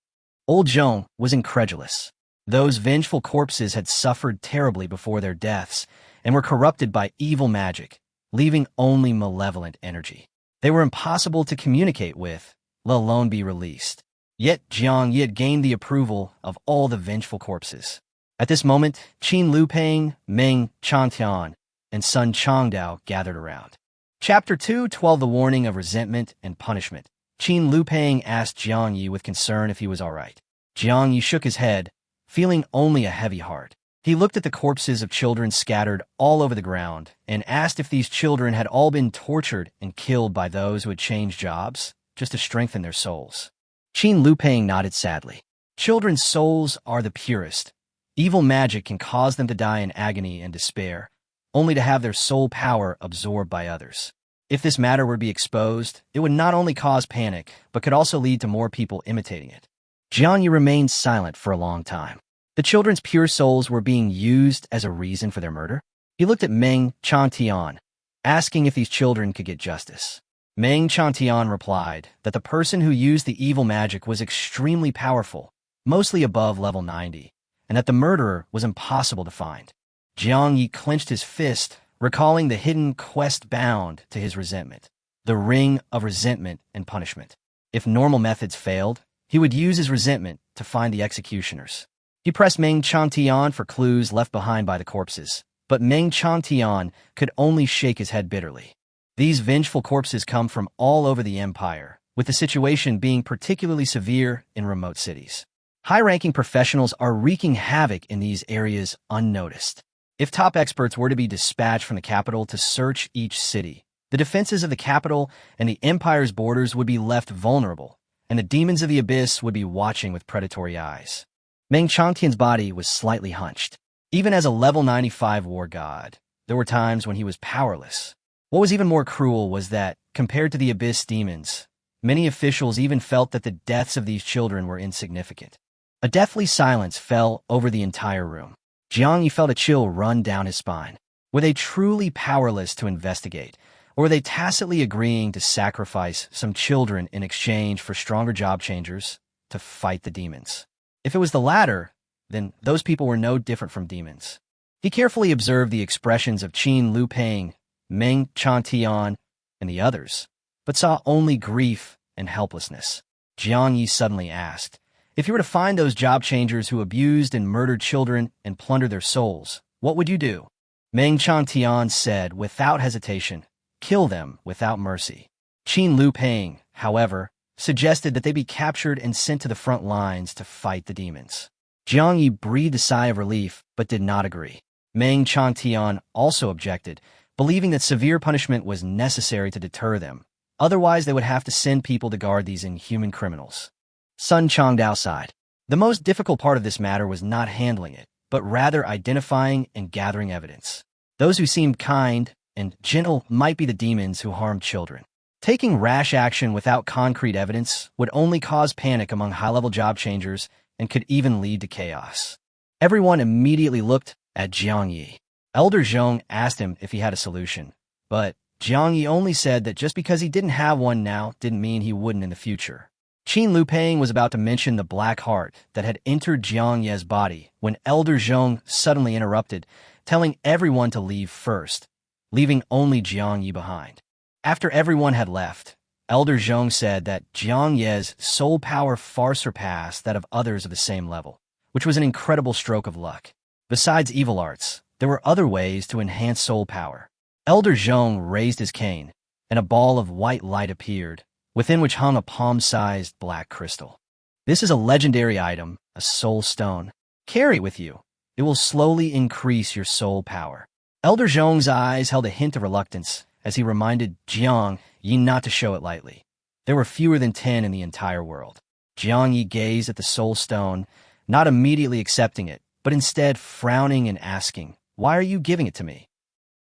Old Zhong was incredulous. Those vengeful corpses had suffered terribly before their deaths and were corrupted by evil magic, leaving only malevolent energy. They were impossible to communicate with, let alone be released. Yet Jiang Yi had gained the approval of all the vengeful corpses. At this moment, Qin Lupeng, Meng Changtian, and Sun Changdao gathered around. Chapter 2:12 The Warning of Resentment and Punishment. Qin Lupeng asked Jiang Yi with concern if he was all right. Jiang Yi shook his head, feeling only a heavy heart. He looked at the corpses of children scattered all over the ground and asked if these children had all been tortured and killed by those who had changed jobs, just to strengthen their souls. Qin Lupeng nodded sadly. Children's souls are the purest. Evil magic can cause them to die in agony and despair, only to have their soul power absorbed by others. If this matter were to be exposed, it would not only cause panic, but could also lead to more people imitating it. Jiang Yi remained silent for a long time. The children's pure souls were being used as a reason for their murder. He looked at Meng Changtian, asking if these children could get justice. Meng Changtian replied that the person who used the evil magic was extremely powerful, mostly above level 90, and that the murderer was impossible to find. Jiang Yi clenched his fist, recalling the hidden quest bound to his resentment, the Ring of Resentment and Punishment. If normal methods failed, he would use his resentment to find the executioners. He pressed Meng Changtian for clues left behind by the corpses, but Meng Changtian could only shake his head bitterly. These vengeful corpses come from all over the empire, with the situation being particularly severe in remote cities. High-ranking professionals are wreaking havoc in these areas unnoticed. If top experts were to be dispatched from the capital to search each city, the defenses of the capital and the empire's borders would be left vulnerable, and the demons of the abyss would be watching with predatory eyes. Meng Changtian's body was slightly hunched. Even as a level 95 war god, there were times when he was powerless. What was even more cruel was that, compared to the abyss demons, many officials even felt that the deaths of these children were insignificant. A deathly silence fell over the entire room. Jiang Yi felt a chill run down his spine. Were they truly powerless to investigate, or were they tacitly agreeing to sacrifice some children in exchange for stronger job changers to fight the demons? If it was the latter, then those people were no different from demons. He carefully observed the expressions of Qin Lupeng, Meng Changtian, and the others, but saw only grief and helplessness. Jiang Yi suddenly asked, if you were to find those job changers who abused and murdered children and plundered their souls, what would you do? Meng Changtian said without hesitation, kill them without mercy. Qin Lupeng, however, suggested that they be captured and sent to the front lines to fight the demons. Jiang Yi breathed a sigh of relief, but did not agree. Meng Changtian also objected, believing that severe punishment was necessary to deter them. Otherwise, they would have to send people to guard these inhuman criminals. Sun Changdao sighed. The most difficult part of this matter was not handling it, but rather identifying and gathering evidence. Those who seemed kind and gentle might be the demons who harmed children. Taking rash action without concrete evidence would only cause panic among high-level job changers and could even lead to chaos. Everyone immediately looked at Jiang Yi. Elder Zhong asked him if he had a solution, but Jiang Yi only said that just because he didn't have one now didn't mean he wouldn't in the future. Qin Lupeng was about to mention the black heart that had entered Jiang Ye's body when Elder Zhong suddenly interrupted, telling everyone to leave first, leaving only Jiang Yi behind. After everyone had left, Elder Zhong said that Jiang Ye's soul power far surpassed that of others of the same level, which was an incredible stroke of luck. Besides evil arts, there were other ways to enhance soul power. Elder Zhong raised his cane, and a ball of white light appeared, within which hung a palm-sized black crystal. This is a legendary item, a soul stone. Carry it with you. It will slowly increase your soul power. Elder Zhong's eyes held a hint of reluctance as he reminded Jiang Yi not to show it lightly. There were fewer than 10 in the entire world. Jiang Yi gazed at the soul stone, not immediately accepting it, but instead frowning and asking, "Why are you giving it to me?"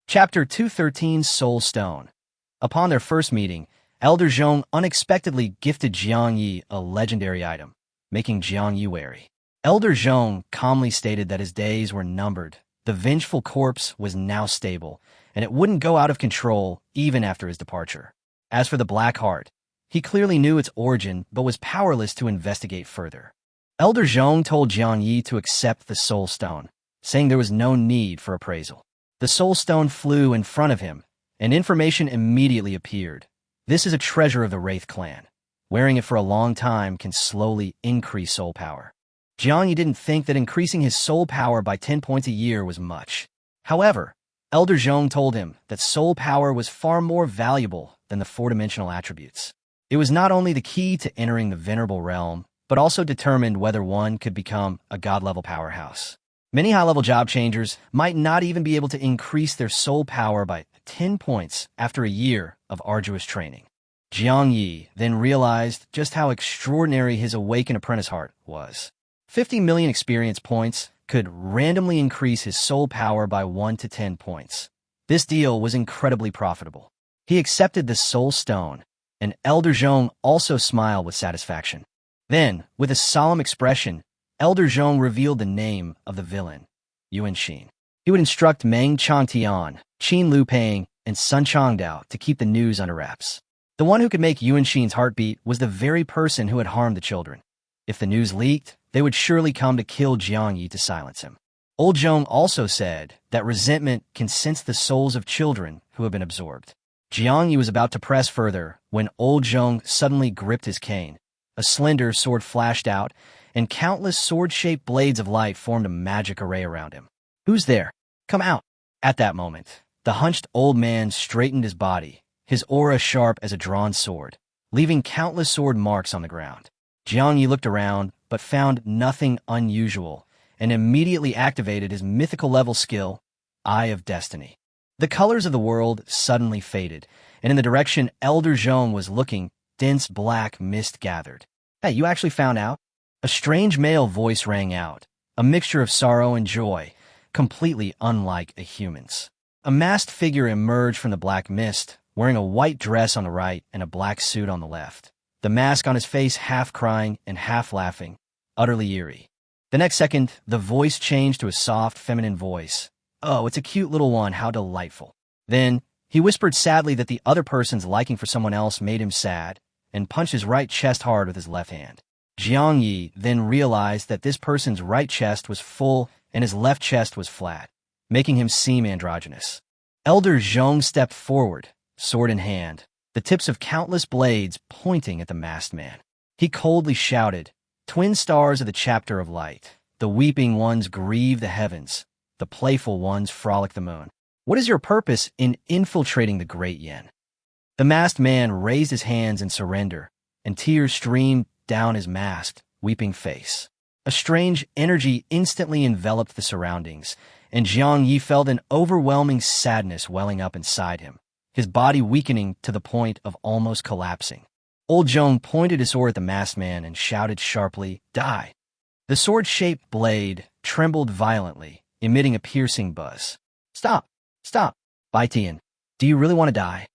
Chapter 213 Soul Stone. Upon their first meeting, Elder Zhong unexpectedly gifted Jiang Yi a legendary item, making Jiang Yi wary. Elder Zhong calmly stated that his days were numbered. The vengeful corpse was now stable, and it wouldn't go out of control even after his departure. As for the Black Heart, he clearly knew its origin but was powerless to investigate further. Elder Zhong told Jiang Yi to accept the Soul Stone, saying there was no need for appraisal. The Soul Stone flew in front of him, and information immediately appeared. This is a treasure of the Wraith clan. Wearing it for a long time can slowly increase soul power. Jiang Yi didn't think that increasing his soul power by 10 points a year was much. However, Elder Zhong told him that soul power was far more valuable than the four-dimensional attributes. It was not only the key to entering the Venerable Realm, but also determined whether one could become a god-level powerhouse. Many high-level job changers might not even be able to increase their soul power by 10 points after a year of arduous training. Jiang Yi then realized just how extraordinary his awakened apprentice heart was. 50 million experience points could randomly increase his soul power by 1 to 10 points. This deal was incredibly profitable. He accepted the Soul Stone, and Elder Zhong also smiled with satisfaction. Then, with a solemn expression, Elder Zhong revealed the name of the villain, Yuan Xin. He would instruct Meng Changtian, Qin Lupeng, and Sun Changdao to keep the news under wraps. The one who could make Yuan Xin's heartbeat was the very person who had harmed the children. If the news leaked, they would surely come to kill Jiang Yi to silence him. Old Zhong also said that resentment can sense the souls of children who have been absorbed. Jiang Yi was about to press further when Old Zhong suddenly gripped his cane. A slender sword flashed out, and countless sword-shaped blades of light formed a magic array around him. "Who's there? Come out!" At that moment, the hunched old man straightened his body, his aura sharp as a drawn sword, leaving countless sword marks on the ground. Jiang Yi looked around, but found nothing unusual, and immediately activated his mythical-level skill, Eye of Destiny. The colors of the world suddenly faded, and in the direction Elder Zhong was looking, dense black mist gathered. "Hey, you actually found out?" A strange male voice rang out, a mixture of sorrow and joy, completely unlike a human's. A masked figure emerged from the black mist, wearing a white dress on the right and a black suit on the left. The mask on his face half crying and half laughing, utterly eerie. The next second, the voice changed to a soft, feminine voice. "Oh, it's a cute little one, how delightful." Then, he whispered sadly that the other person's liking for someone else made him sad, and punched his right chest hard with his left hand. Jiang Yi then realized that this person's right chest was full and his left chest was flat, making him seem androgynous. Elder Zhong stepped forward, sword in hand, the tips of countless blades pointing at the masked man. He coldly shouted, "Twin stars of the chapter of light, the weeping ones grieve the heavens, the playful ones frolic the moon. What is your purpose in infiltrating the great Yin?" The masked man raised his hands in surrender, and tears streamed down his masked, weeping face. A strange energy instantly enveloped the surroundings, and Jiang Yi felt an overwhelming sadness welling up inside him, his body weakening to the point of almost collapsing. Old Zhong pointed his sword at the masked man and shouted sharply, "Die!" The sword-shaped blade trembled violently, emitting a piercing buzz. "Stop! Stop! Bai Tian, do you really want to die?"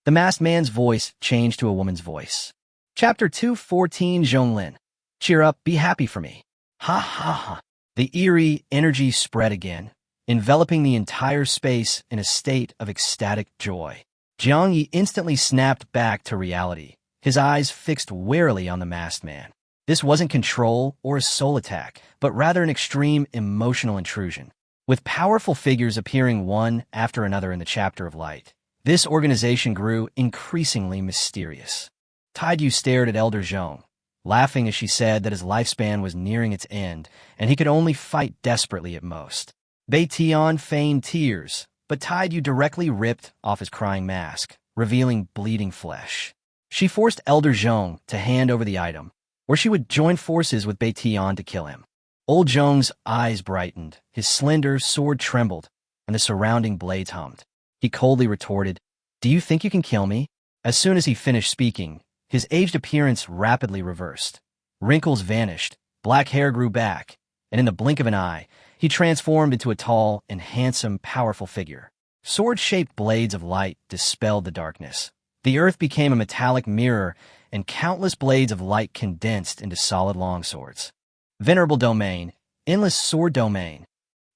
The masked man's voice changed to a woman's voice. Chapter 214 Zhonglin. Cheer up, be happy for me. Ha ha ha. The eerie energy spread again, enveloping the entire space in a state of ecstatic joy. Jiang Yi instantly snapped back to reality, his eyes fixed warily on the masked man. This wasn't control or a soul attack, but rather an extreme emotional intrusion. With powerful figures appearing one after another in the Chapter of Light, this organization grew increasingly mysterious. Taidu stared at Elder Zhong, laughing as she said that his lifespan was nearing its end, and he could only fight desperately at most. Bai Tian feigned tears, but Taidu directly ripped off his crying mask, revealing bleeding flesh. She forced Elder Zhong to hand over the item, or she would join forces with Bai Tian to kill him. Old Zhong's eyes brightened, his slender sword trembled, and the surrounding blades hummed. He coldly retorted, "Do you think you can kill me?" As soon as he finished speaking, his aged appearance rapidly reversed. Wrinkles vanished, black hair grew back, and in the blink of an eye, he transformed into a tall and handsome, powerful figure. Sword-shaped blades of light dispelled the darkness. The earth became a metallic mirror, and countless blades of light condensed into solid longswords. Venerable Domain, Endless Sword Domain.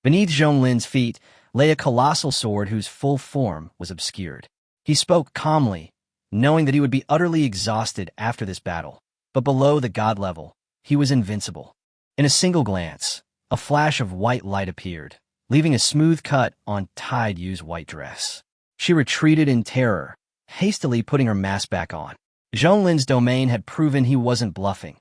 Beneath Zhonglin's feet lay a colossal sword whose full form was obscured. He spoke calmly, knowing that he would be utterly exhausted after this battle, but below the god level, he was invincible. In a single glance, a flash of white light appeared, leaving a smooth cut on Taidu's white dress. She retreated in terror, hastily putting her mask back on. Zhonglin's domain had proven he wasn't bluffing.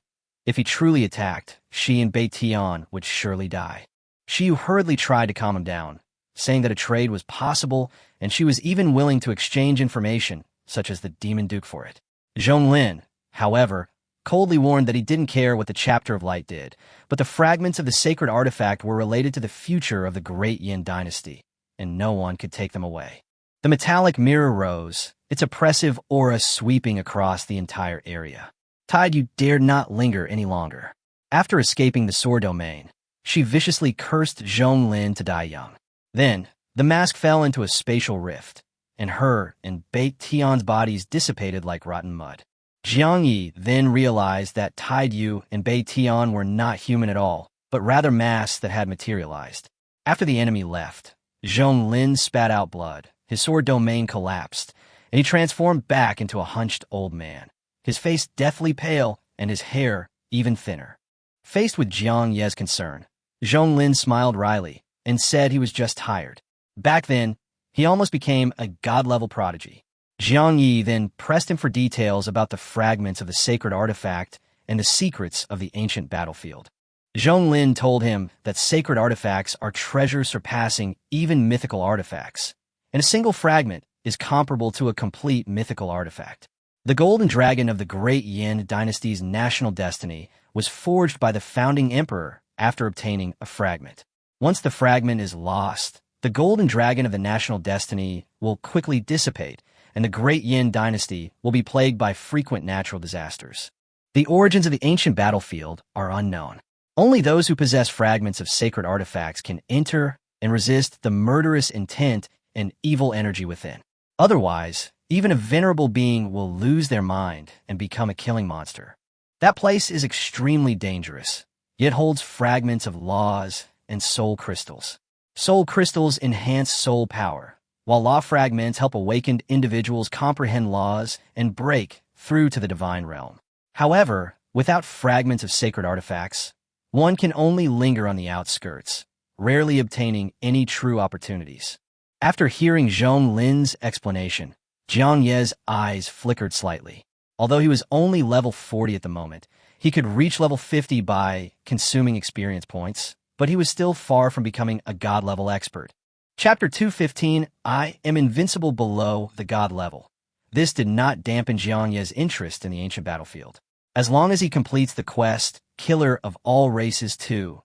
If he truly attacked, she and Bai Tian would surely die. Xiyu hurriedly tried to calm him down, saying that a trade was possible, and she was even willing to exchange information, such as the Demon Duke, for it. Zhonglin, however, coldly warned that he didn't care what the Chapter of Light did, but the fragments of the sacred artifact were related to the future of the Great Yin dynasty, and no one could take them away. The metallic mirror rose, its oppressive aura sweeping across the entire area. Taidu dared not linger any longer. After escaping the sword domain, she viciously cursed Zhonglin to die young. Then, the mask fell into a spatial rift, and her and Bai Tian's bodies dissipated like rotten mud. Jiang Yi then realized that Taidu and Bai Tian were not human at all, but rather masks that had materialized. After the enemy left, Zhonglin spat out blood, his sword domain collapsed, and he transformed back into a hunched old man, his face deathly pale and his hair even thinner. Faced with Jiang Ye's concern, Zhonglin smiled wryly and said he was just tired. Back then, he almost became a god-level prodigy. Jiang Yi then pressed him for details about the fragments of the sacred artifact and the secrets of the ancient battlefield. Zhonglin told him that sacred artifacts are treasures surpassing even mythical artifacts, and a single fragment is comparable to a complete mythical artifact. The golden dragon of the Great Yin dynasty's national destiny was forged by the founding emperor after obtaining a fragment. Once the fragment is lost, the golden dragon of the national destiny will quickly dissipate, and the Great Yin dynasty will be plagued by frequent natural disasters. The origins of the ancient battlefield are unknown. Only those who possess fragments of sacred artifacts can enter and resist the murderous intent and evil energy within. Otherwise, even a venerable being will lose their mind and become a killing monster. That place is extremely dangerous, yet holds fragments of laws and soul crystals. Soul crystals enhance soul power, while law fragments help awakened individuals comprehend laws and break through to the divine realm. However, without fragments of sacred artifacts, one can only linger on the outskirts, rarely obtaining any true opportunities. After hearing Zhonglin's explanation, Jiang Ye's eyes flickered slightly. Although he was only level 40 at the moment, he could reach level 50 by consuming experience points, but he was still far from becoming a god-level expert. Chapter 215, I am invincible below the god level. This did not dampen Jiang Ye's interest in the ancient battlefield. As long as he completes the quest, Killer of All Races 2,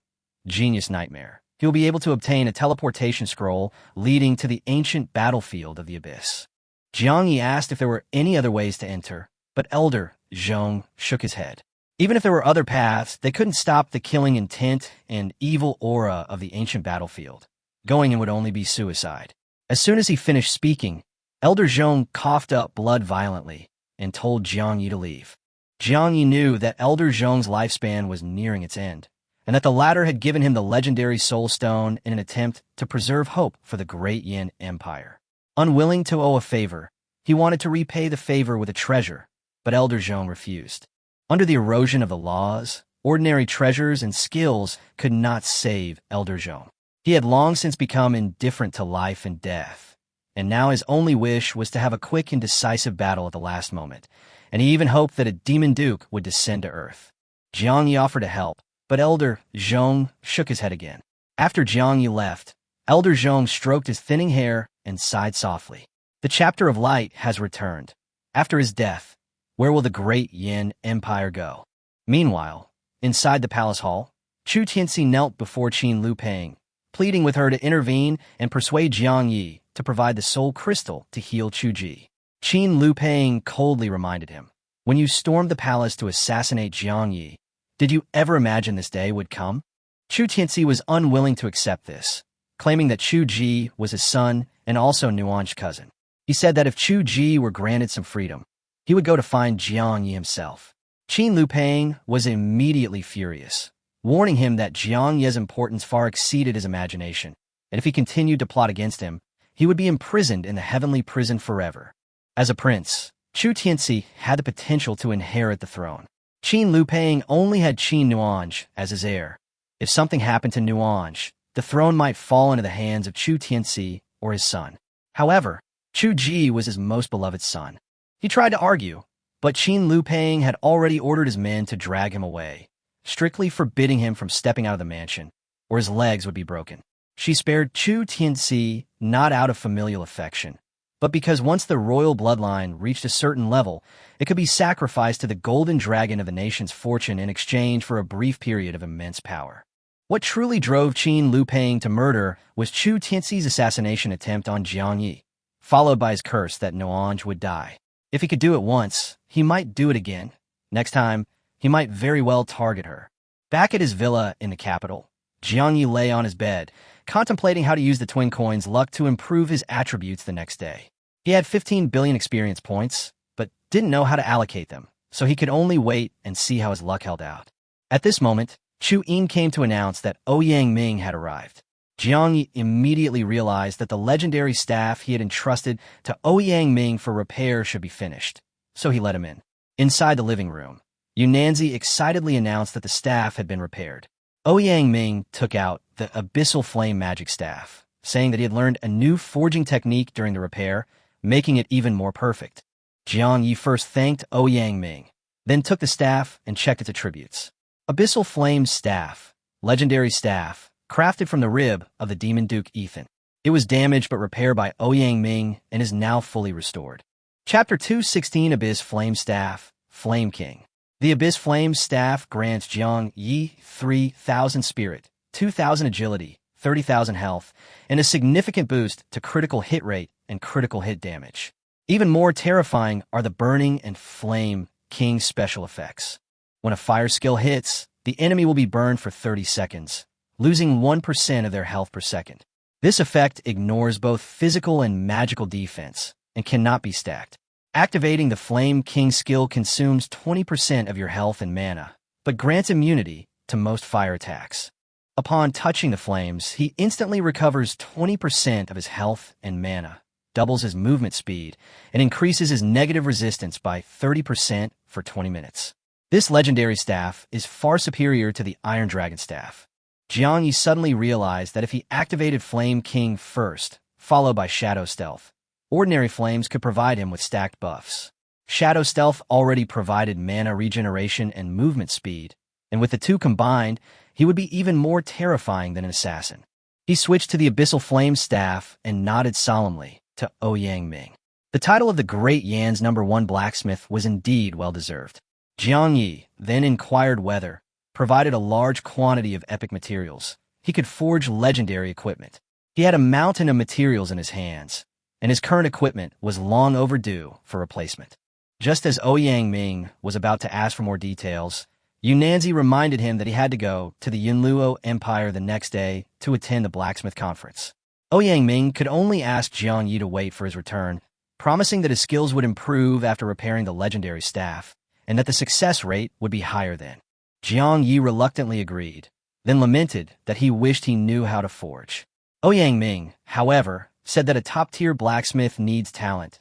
Genius Nightmare, he will be able to obtain a teleportation scroll leading to the ancient battlefield of the Abyss. Jiang Yi asked if there were any other ways to enter, but Elder Zhong shook his head. Even if there were other paths, they couldn't stop the killing intent and evil aura of the ancient battlefield. Going in would only be suicide. As soon as he finished speaking, Elder Zhong coughed up blood violently and told Jiang Yi to leave. Jiang Yi knew that Elder Zhong's lifespan was nearing its end, and that the latter had given him the legendary Soul Stone in an attempt to preserve hope for the great Yin Empire. Unwilling to owe a favor, he wanted to repay the favor with a treasure, but Elder Zhong refused. Under the erosion of the laws, ordinary treasures and skills could not save Elder Zhong. He had long since become indifferent to life and death, and now his only wish was to have a quick and decisive battle at the last moment, and he even hoped that a demon duke would descend to earth. Jiang Yi offered to help, but Elder Zhong shook his head again. After Jiang Yi left, Elder Zhong stroked his thinning hair and sighed softly. The chapter of light has returned. After his death, where will the great Yin Empire go? Meanwhile, inside the palace hall, Chu Tianxi knelt before Qin Lupeng, pleading with her to intervene and persuade Jiang Yi to provide the soul crystal to heal Chu Ji. Qin Lupeng coldly reminded him, "When you stormed the palace to assassinate Jiang Yi, did you ever imagine this day would come?" Chu Tianxi was unwilling to accept this, claiming that Chu Ji was his son and also Nuan's cousin. He said that if Chu Ji were granted some freedom, he would go to find Jiang Yi himself. Qin Lupeng was immediately furious, warning him that Jiang Yi's importance far exceeded his imagination, and if he continued to plot against him, he would be imprisoned in the heavenly prison forever. As a prince, Chu Tianxi had the potential to inherit the throne. Qin Lupeng only had Qin Nuange as his heir. If something happened to Nuange, the throne might fall into the hands of Chu Tianxi or his son. However, Chu Ji was his most beloved son. He tried to argue, but Qin Lupeng had already ordered his men to drag him away, strictly forbidding him from stepping out of the mansion, or his legs would be broken. She spared Chu Tianxi not out of familial affection, but because once the royal bloodline reached a certain level, it could be sacrificed to the golden dragon of the nation's fortune in exchange for a brief period of immense power. What truly drove Qin Lupeng to murder was Chu Tianxi's assassination attempt on Jiang Yi, followed by his curse that Nuange would die. If he could do it once, he might do it again. Next time, he might very well target her. Back at his villa in the capital, Jiang Yi lay on his bed, contemplating how to use the twin coin's luck to improve his attributes the next day. He had 15 billion experience points, but didn't know how to allocate them, so he could only wait and see how his luck held out. At this moment, Chu Yin came to announce that Ouyang Ming had arrived. Jiang Yi immediately realized that the legendary staff he had entrusted to Ouyang Ming for repair should be finished, so he let him in. Inside the living room, Yunanzi excitedly announced that the staff had been repaired. Ouyang Ming took out the Abyssal Flame Magic Staff, saying that he had learned a new forging technique during the repair, making it even more perfect. Jiang Yi first thanked Ouyang Ming, then took the staff and checked its attributes. Abyssal Flame Staff, legendary staff, crafted from the rib of the Demon Duke Ethan. It was damaged but repaired by Ouyang Ming and is now fully restored. Chapter 216 Abyss Flame Staff, Flame King. The Abyss Flame Staff grants Jiang Yi 3,000 spirit, 2,000 agility, 30,000 health, and a significant boost to critical hit rate and critical hit damage. Even more terrifying are the Burning and Flame King special effects. When a fire skill hits, the enemy will be burned for 30 seconds, losing 1% of their health per second. This effect ignores both physical and magical defense and cannot be stacked. Activating the Flame King skill consumes 20% of your health and mana, but grants immunity to most fire attacks. Upon touching the flames, he instantly recovers 20% of his health and mana, doubles his movement speed, and increases his negative resistance by 30% for 20 minutes. This legendary staff is far superior to the Iron Dragon staff. Jiang Yi suddenly realized that if he activated Flame King first, followed by Shadow Stealth, ordinary flames could provide him with stacked buffs. Shadow Stealth already provided mana regeneration and movement speed, and with the two combined, he would be even more terrifying than an assassin. He switched to the Abyssal Flame Staff and nodded solemnly to Ouyang Ming. The title of the Great Yan's #1 blacksmith was indeed well-deserved. Jiang Yi then inquired whether, provided a large quantity of epic materials, he could forge legendary equipment. He had a mountain of materials in his hands, and his current equipment was long overdue for replacement. Just as Ouyang Ming was about to ask for more details, Yunanzi reminded him that he had to go to the Yunluo Empire the next day to attend the blacksmith conference. Ouyang Ming could only ask Jiang Yi to wait for his return, promising that his skills would improve after repairing the legendary staff, and that the success rate would be higher then. Jiang Yi reluctantly agreed, then lamented that he wished he knew how to forge. Ouyang Ming, however, said that a top-tier blacksmith needs talent,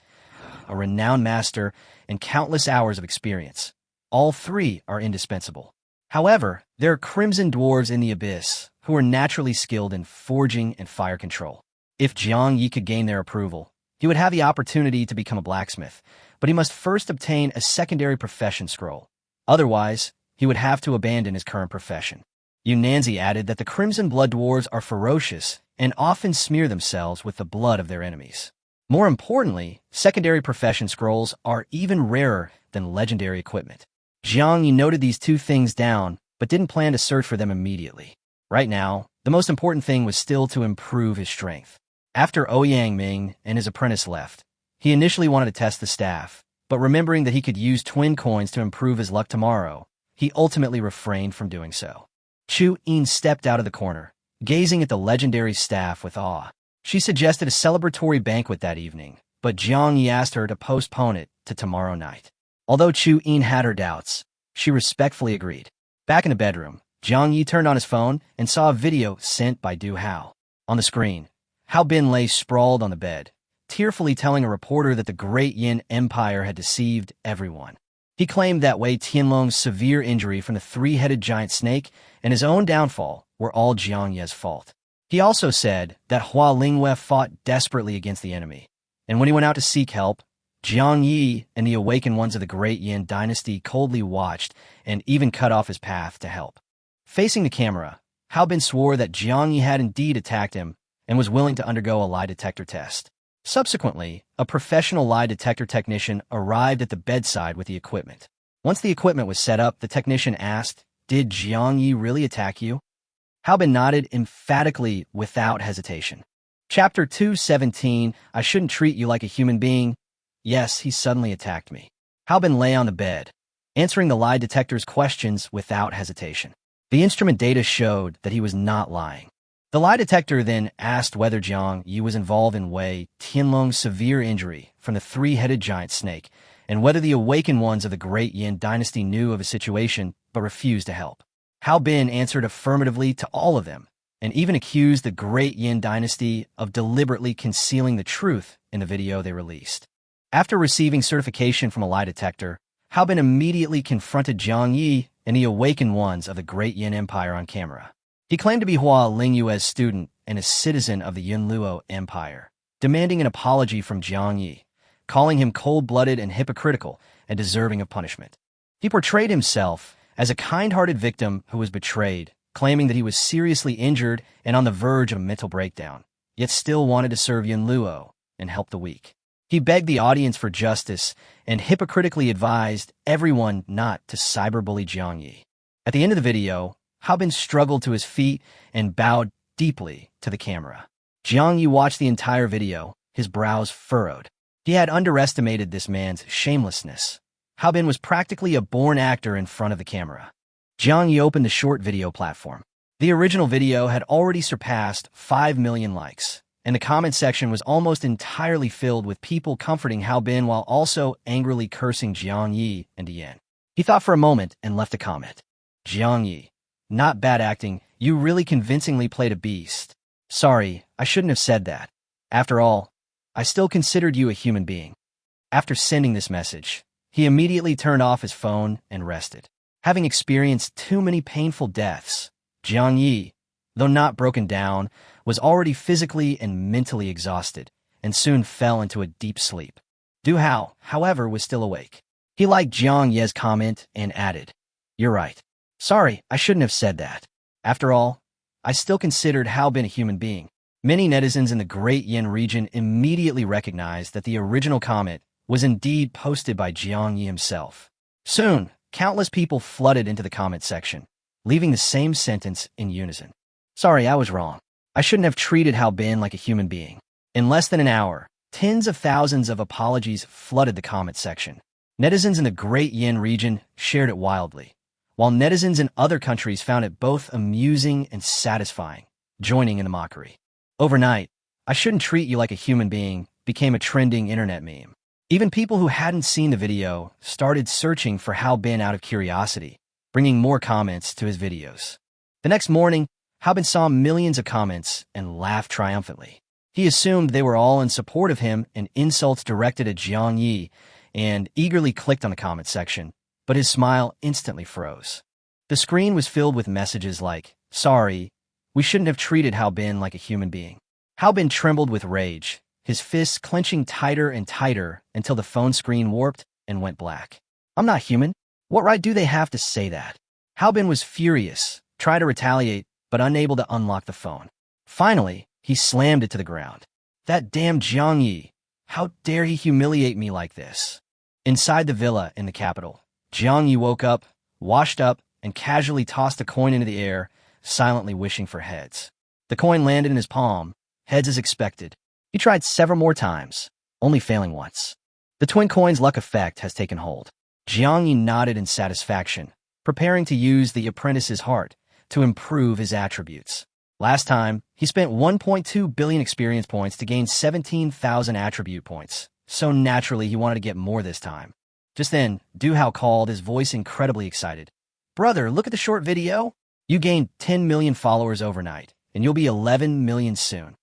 a renowned master, and countless hours of experience. All three are indispensable. However, there are crimson dwarves in the abyss who are naturally skilled in forging and fire control. If Jiang Yi could gain their approval, he would have the opportunity to become a blacksmith, but he must first obtain a secondary profession scroll. Otherwise, he would have to abandon his current profession. Yunanzi added that the crimson blood dwarves are ferocious and often smear themselves with the blood of their enemies. More importantly, secondary profession scrolls are even rarer than legendary equipment. Jiang Yi noted these two things down, but didn't plan to search for them immediately. Right now, the most important thing was still to improve his strength. After Ouyang Ming and his apprentice left, he initially wanted to test the staff, but remembering that he could use twin coins to improve his luck tomorrow, he ultimately refrained from doing so. Chu Yin stepped out of the corner, gazing at the legendary staff with awe. She suggested a celebratory banquet that evening, but Jiang Yi asked her to postpone it to tomorrow night. Although Chu Yin had her doubts, she respectfully agreed. Back in the bedroom, Jiang Yi turned on his phone and saw a video sent by Du Hao. On the screen, Hao Bin lay sprawled on the bed, tearfully telling a reporter that the Great Yin Empire had deceived everyone. He claimed that Wei Tianlong's severe injury from the three-headed giant snake and his own downfall were all Jiang Ye's fault. He also said that Hua Lingwei fought desperately against the enemy, and when he went out to seek help, Jiang Yi and the awakened ones of the Great Yin dynasty coldly watched and even cut off his path to help. Facing the camera, Hao Bin swore that Jiang Yi had indeed attacked him and was willing to undergo a lie detector test. Subsequently, a professional lie detector technician arrived at the bedside with the equipment. Once the equipment was set up, the technician asked, "Did Jiang Yi really attack you?" Hao Bin nodded emphatically without hesitation. Chapter 217, I shouldn't treat you like a human being. Yes, he suddenly attacked me. Hao Bin lay on the bed, answering the lie detector's questions without hesitation. The instrument data showed that he was not lying. The lie detector then asked whether Jiang Yi was involved in Wei Tianlong's severe injury from the three-headed giant snake, and whether the awakened ones of the Great Yin dynasty knew of his situation but refused to help. Hao Bin answered affirmatively to all of them, and even accused the Great Yin dynasty of deliberately concealing the truth in the video they released. After receiving certification from a lie detector, Hao Bin immediately confronted Jiang Yi and the awakened ones of the Great Yin Empire on camera. He claimed to be Hua Lingyue's student and a citizen of the Yunluo Empire, demanding an apology from Jiang Yi, calling him cold-blooded and hypocritical and deserving of punishment. He portrayed himself as a kind-hearted victim who was betrayed, claiming that he was seriously injured and on the verge of a mental breakdown, yet still wanted to serve Yunluo and help the weak. He begged the audience for justice and hypocritically advised everyone not to cyberbully Jiang Yi. At the end of the video, Hao Bin struggled to his feet and bowed deeply to the camera. Jiang Yi watched the entire video, his brows furrowed. He had underestimated this man's shamelessness. Hao Bin was practically a born actor in front of the camera. Jiang Yi opened the short video platform. The original video had already surpassed 5 million likes, and the comment section was almost entirely filled with people comforting Hao Bin while also angrily cursing Jiang Yi and Yan. He thought for a moment and left a comment. Jiang Yi, not bad acting, you really convincingly played a beast. Sorry, I shouldn't have said that. After all, I still considered you a human being. After sending this message, he immediately turned off his phone and rested. Having experienced too many painful deaths, Jiang Yi, though not broken down, was already physically and mentally exhausted and soon fell into a deep sleep. Du Hao, however, was still awake. He liked Jiang Ye's comment and added, "You're right. Sorry, I shouldn't have said that. After all, I still considered Hao Bin a human being." Many netizens in the Great Yin region immediately recognized that the original comment was indeed posted by Jiang Yi himself. Soon, countless people flooded into the comment section, leaving the same sentence in unison. Sorry, I was wrong. I shouldn't have treated Hao Bin like a human being. In less than an hour, tens of thousands of apologies flooded the comment section. Netizens in the Great Yin region shared it wildly, while netizens in other countries found it both amusing and satisfying, joining in the mockery. Overnight, "I shouldn't treat you like a human being" became a trending internet meme. Even people who hadn't seen the video started searching for Hao Bin out of curiosity, bringing more comments to his videos. The next morning, Hao Bin saw millions of comments and laughed triumphantly. He assumed they were all in support of him and insults directed at Jiang Yi, and eagerly clicked on the comment section, but his smile instantly froze. The screen was filled with messages like, "Sorry, we shouldn't have treated Hao Bin like a human being." Hao Bin trembled with rage, his fists clenching tighter and tighter until the phone screen warped and went black. "I'm not human. What right do they have to say that?" Hao Bin was furious, tried to retaliate, but unable to unlock the phone. Finally, he slammed it to the ground. "That damn Jiang Yi! How dare he humiliate me like this?" Inside the villa in the capital, Jiang Yi woke up, washed up, and casually tossed a coin into the air, silently wishing for heads. The coin landed in his palm, heads as expected. He tried several more times, only failing once. The twin coin's luck effect has taken hold. Jiang Yi nodded in satisfaction, preparing to use the apprentice's heart to improve his attributes. Last time, he spent 1.2 billion experience points to gain 17,000 attribute points, so naturally he wanted to get more this time. Just then, Du Hao called, his voice incredibly excited. "Brother, look at the short video. You gained 10 million followers overnight, and you'll be 11 million soon."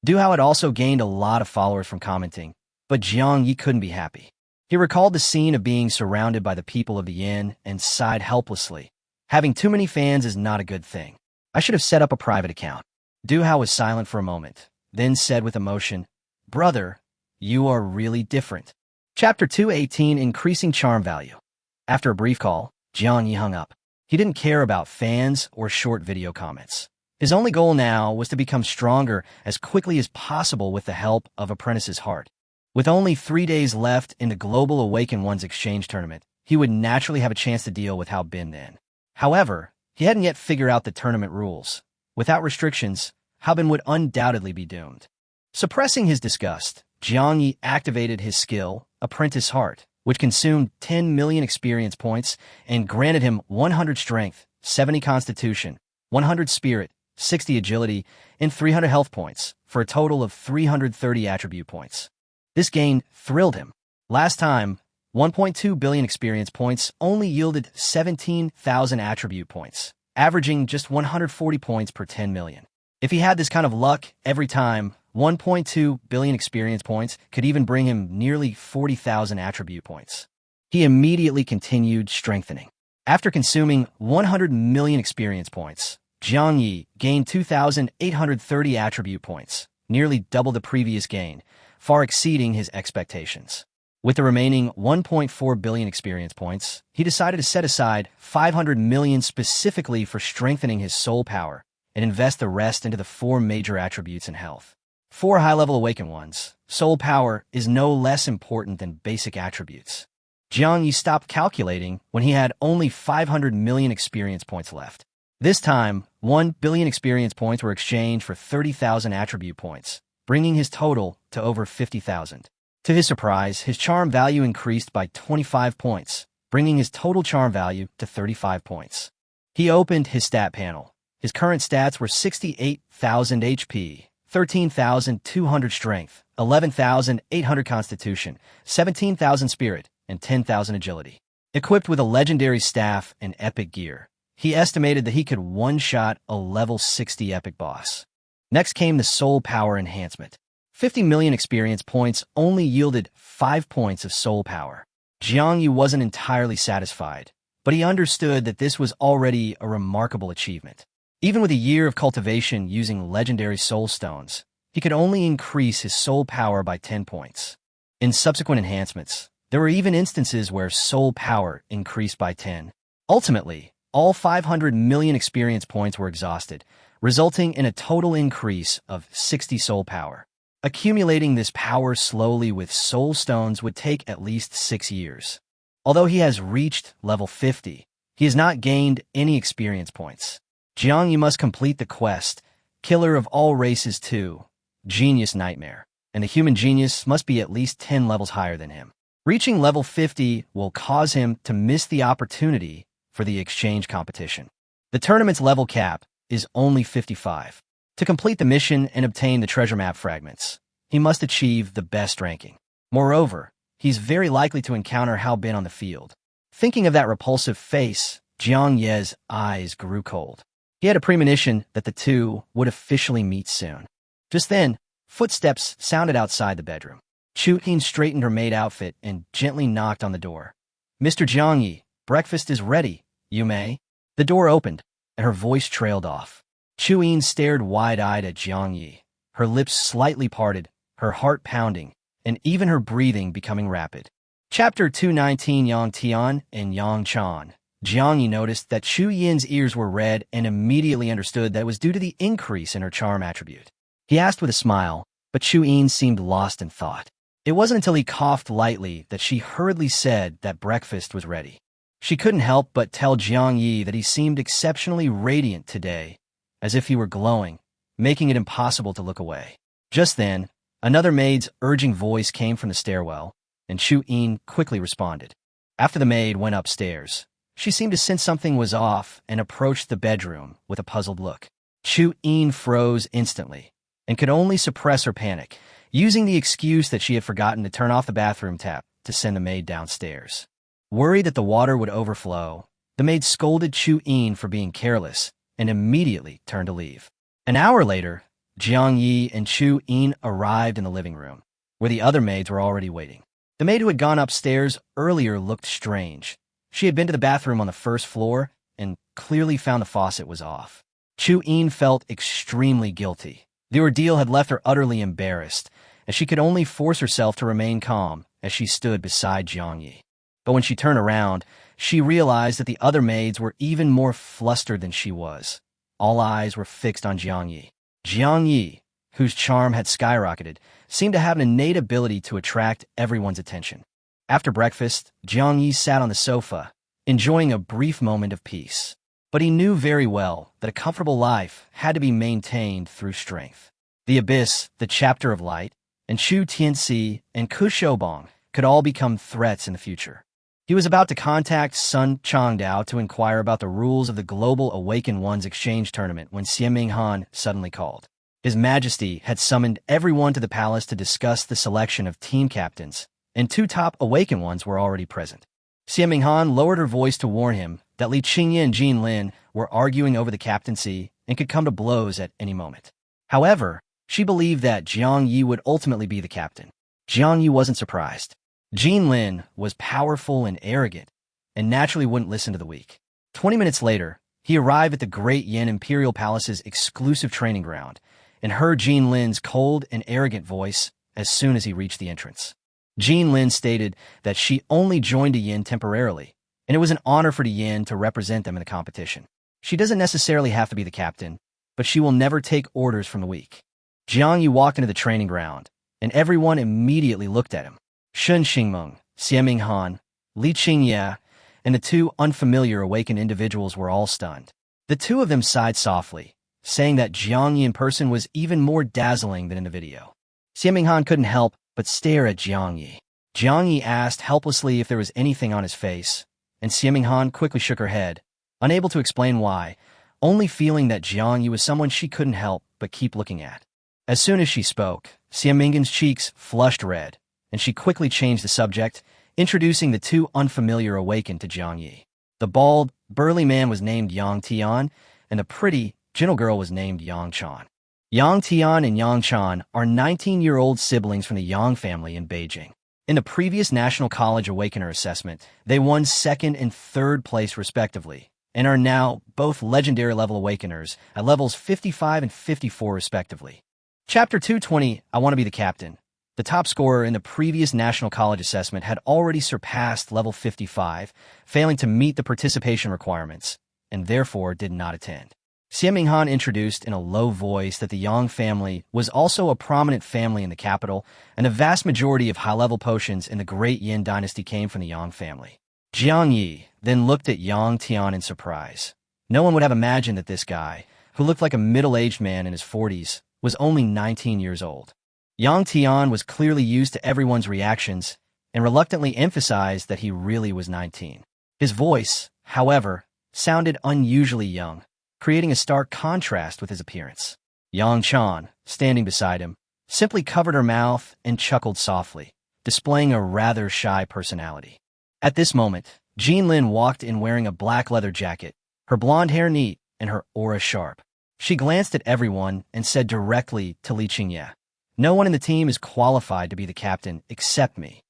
Du Hao had also gained a lot of followers from commenting, but Jiang Yi couldn't be happy. He recalled the scene of being surrounded by the people of the Yin and sighed helplessly. Having too many fans is not a good thing. "I should have set up a private account." Du Hao was silent for a moment, then said with emotion, "Brother, you are really different." Chapter 218, Increasing Charm Value. After a brief call, Jiang Yi hung up. He didn't care about fans or short video comments. His only goal now was to become stronger as quickly as possible with the help of Apprentice's Heart. With only 3 days left in the Global Awaken One's exchange tournament, he would naturally have a chance to deal with Hao Bin then. However, he hadn't yet figured out the tournament rules. Without restrictions, Hao Bin would undoubtedly be doomed. Suppressing his disgust, Jiang Yi activated his skill, Apprentice Heart, which consumed 10 million experience points and granted him 100 strength, 70 constitution, 100 spirit, 60 agility, and 300 health points, for a total of 330 attribute points. This gain thrilled him. Last time, 1.2 billion experience points only yielded 17,000 attribute points, averaging just 140 points per 10 million. If he had this kind of luck every time, 1.2 billion experience points could even bring him nearly 40,000 attribute points. He immediately continued strengthening. After consuming 100 million experience points, Jiang Yi gained 2,830 attribute points, nearly double the previous gain, far exceeding his expectations. With the remaining 1.4 billion experience points, he decided to set aside 500 million specifically for strengthening his soul power and invest the rest into the 4 major attributes in health. For high-level awakened ones, soul power is no less important than basic attributes. Jiang Yi stopped calculating when he had only 500 million experience points left. This time, 1 billion experience points were exchanged for 30,000 attribute points, bringing his total to over 50,000. To his surprise, his charm value increased by 25 points, bringing his total charm value to 35 points. He opened his stat panel. His current stats were 68,000 HP, 13,200 strength, 11,800 constitution, 17,000 spirit, and 10,000 agility. Equipped with a legendary staff and epic gear, he estimated that he could one-shot a level 60 epic boss. Next came the soul power enhancement. 50 million experience points only yielded 5 points of soul power. Jiang Yi wasn't entirely satisfied, but he understood that this was already a remarkable achievement. Even with a year of cultivation using legendary soul stones, he could only increase his soul power by 10 points. In subsequent enhancements, there were even instances where soul power increased by 10. Ultimately, all 500 million experience points were exhausted, resulting in a total increase of 60 soul power. Accumulating this power slowly with soul stones would take at least 6 years. Although he has reached level 50, he has not gained any experience points. Jiang, you must complete the quest. Killer of all races 2. Genius nightmare. And the human genius must be at least 10 levels higher than him. Reaching level 50 will cause him to miss the opportunity for the exchange competition. The tournament's level cap is only 55. To complete the mission and obtain the treasure map fragments, he must achieve the best ranking. Moreover, he's very likely to encounter Hao Bin on the field. Thinking of that repulsive face, Jiang Ye's eyes grew cold. He had a premonition that the two would officially meet soon. Just then, footsteps sounded outside the bedroom. Chu Yin straightened her maid outfit and gently knocked on the door. "Mr. Jiang Yi, breakfast is ready. You may." The door opened, and her voice trailed off. Chu Yin stared wide-eyed at Jiang Yi, her lips slightly parted, her heart pounding, and even her breathing becoming rapid. Chapter 219, Yang Tian and Yang Chan. Jiang Yi noticed that Chu Yin's ears were red and immediately understood that it was due to the increase in her charm attribute. He asked with a smile, but Chu Yin seemed lost in thought. It wasn't until he coughed lightly that she hurriedly said that breakfast was ready. She couldn't help but tell Jiang Yi that he seemed exceptionally radiant today, as if he were glowing, making it impossible to look away. Just then, another maid's urging voice came from the stairwell, and Chu Yin quickly responded. After the maid went upstairs, she seemed to sense something was off and approached the bedroom with a puzzled look. Chu Yin froze instantly and could only suppress her panic, using the excuse that she had forgotten to turn off the bathroom tap to send the maid downstairs. Worried that the water would overflow, the maid scolded Chu Yin for being careless and immediately turned to leave. An hour later, Jiang Yi and Chu Yin arrived in the living room, where the other maids were already waiting. The maid who had gone upstairs earlier looked strange. She had been to the bathroom on the first floor and clearly found the faucet was off. Chu Yin felt extremely guilty. The ordeal had left her utterly embarrassed, and she could only force herself to remain calm as she stood beside Jiang Yi. But when she turned around, she realized that the other maids were even more flustered than she was. All eyes were fixed on Jiang Yi. Jiang Yi, whose charm had skyrocketed, seemed to have an innate ability to attract everyone's attention. After breakfast, Jiang Yi sat on the sofa, enjoying a brief moment of peace. But he knew very well that a comfortable life had to be maintained through strength. The Abyss, the Chapter of Light, and Chu Tianxi and Ku Shoubong could all become threats in the future. He was about to contact Sun Changdao to inquire about the rules of the Global Awakened Ones exchange tournament when Xiaming Han suddenly called. His Majesty had summoned everyone to the palace to discuss the selection of team captains, and 2 top Awakened Ones were already present. Xiaming Han lowered her voice to warn him that Li Qingye and Jin Lin were arguing over the captaincy and could come to blows at any moment. However, she believed that Jiang Yi would ultimately be the captain. Jiang Yi wasn't surprised. Jin Lin was powerful and arrogant, and naturally wouldn't listen to the weak. 20 minutes later, he arrived at the Great Yin Imperial Palace's exclusive training ground, and heard Jin Lin's cold and arrogant voice as soon as he reached the entrance. Jin Lin stated that she only joined the Yin temporarily, and it was an honor for the Yin to represent them in the competition. She doesn't necessarily have to be the captain, but she will never take orders from the weak. Jiang Yi walked into the training ground, and everyone immediately looked at him. Shun Xingmeng, Xiaming Han, Li Qingye, and the 2 unfamiliar awakened individuals were all stunned. The 2 of them sighed softly, saying that Jiang Yi in person was even more dazzling than in the video. Xiaming Han couldn't help but stare at Jiang Yi. Jiang Yi asked helplessly if there was anything on his face, and Xiaming Han quickly shook her head, unable to explain why, only feeling that Jiang Yi was someone she couldn't help but keep looking at. As soon as she spoke, Xiaming's cheeks flushed red, and she quickly changed the subject, introducing the 2 unfamiliar awakened to Jiang Yi. The bald, burly man was named Yang Tian, and the pretty, gentle girl was named Yang Chan. Yang Tian and Yang Chan are 19-year-old siblings from the Yang family in Beijing. In the previous National College Awakener assessment, they won 2nd and 3rd place respectively, and are now both legendary level awakeners at levels 55 and 54 respectively. Chapter 220, I Want to Be the Captain. The top scorer in the previous National College assessment had already surpassed level 55, failing to meet the participation requirements, and therefore did not attend. Xiaming Han introduced in a low voice that the Yang family was also a prominent family in the capital, and the vast majority of high-level potions in the Great Yin dynasty came from the Yang family. Jiang Yi then looked at Yang Tian in surprise. No one would have imagined that this guy, who looked like a middle-aged man in his 40s, was only 19 years old. Yang Tian was clearly used to everyone's reactions and reluctantly emphasized that he really was 19. His voice, however, sounded unusually young, creating a stark contrast with his appearance. Yang Chan, standing beside him, simply covered her mouth and chuckled softly, displaying a rather shy personality. At this moment, Jean Lin walked in wearing a black leather jacket, her blonde hair neat and her aura sharp. She glanced at everyone and said directly to Li Qingye, "No one in the team is qualified to be the captain except me."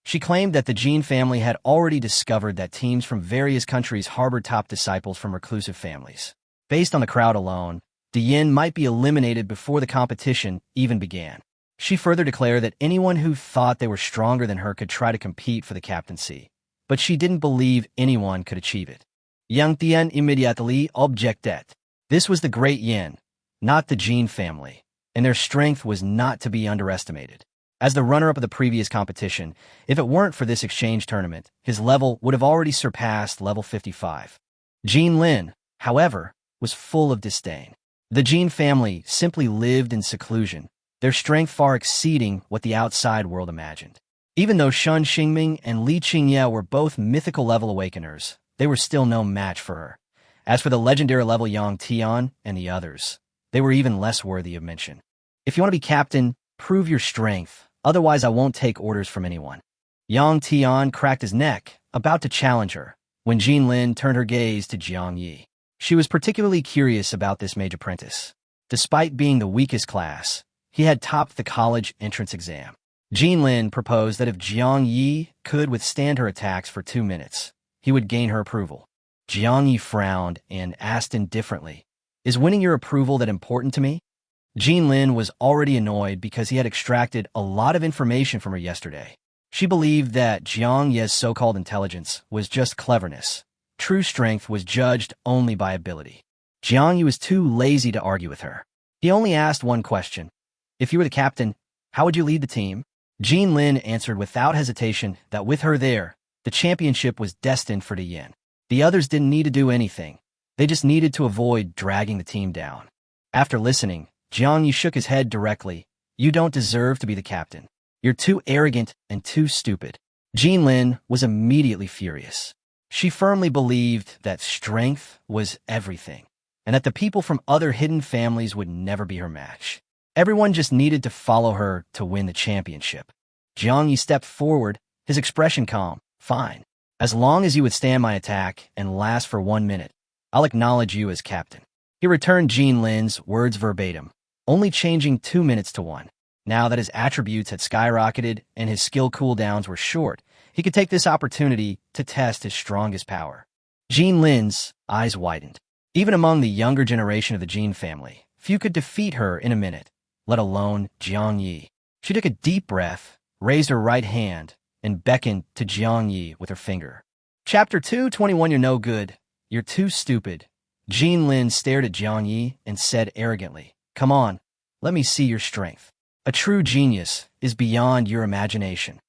She claimed that the Jean family had already discovered that teams from various countries harbored top disciples from reclusive families. Based on the crowd alone, De Yin might be eliminated before the competition even began. She further declared that anyone who thought they were stronger than her could try to compete for the captaincy, but she didn't believe anyone could achieve it. Yang Tian immediately objected. This was the Great Yin, not the Jean family, and their strength was not to be underestimated. As the runner-up of the previous competition, if it weren't for this exchange tournament, his level would have already surpassed level 55. Jean Lin, however, was full of disdain. The Jean family simply lived in seclusion, their strength far exceeding what the outside world imagined. Even though Shun Xingming and Li Qingye were both mythical level awakeners, they were still no match for her. As for the legendary level Yang Tian and the others, they were even less worthy of mention. If you want to be captain, prove your strength, otherwise I won't take orders from anyone. Yang Tian cracked his neck, about to challenge her, when Jean Lin turned her gaze to Jiang Yi. She was particularly curious about this mage apprentice. Despite being the weakest class, he had topped the college entrance exam. Jean Lin proposed that if Jiang Yi could withstand her attacks for 2 minutes, he would gain her approval. Jiang Yi frowned and asked indifferently, "Is winning your approval that important to me?" Jean Lin was already annoyed because he had extracted a lot of information from her yesterday. She believed that Jiang Ye's so-called intelligence was just cleverness. True strength was judged only by ability. Jiang Yi was too lazy to argue with her. He only asked one question. "If you were the captain, how would you lead the team?" Jean Lin answered without hesitation that with her there, the championship was destined for De Yin. The others didn't need to do anything. They just needed to avoid dragging the team down. After listening, Jiang Yi shook his head directly. "You don't deserve to be the captain. You're too arrogant and too stupid." Jean Lin was immediately furious. She firmly believed that strength was everything, and that the people from other hidden families would never be her match. Everyone just needed to follow her to win the championship. Jiang Yi stepped forward, his expression calm. "Fine. As long as you withstand my attack and last for 1 minute, I'll acknowledge you as captain." He returned Jean Lin's words verbatim, only changing 2 minutes to 1. Now that his attributes had skyrocketed and his skill cooldowns were short, he could take this opportunity to test his strongest power. Jean Lin's eyes widened. Even among the younger generation of the Jean family, few could defeat her in a minute, let alone Jiang Yi. She took a deep breath, raised her right hand, and beckoned to Jiang Yi with her finger. Chapter 221. You're no good. You're too stupid. Jean Lin stared at Jiang Yi and said arrogantly, "Come on, let me see your strength. A true genius is beyond your imagination."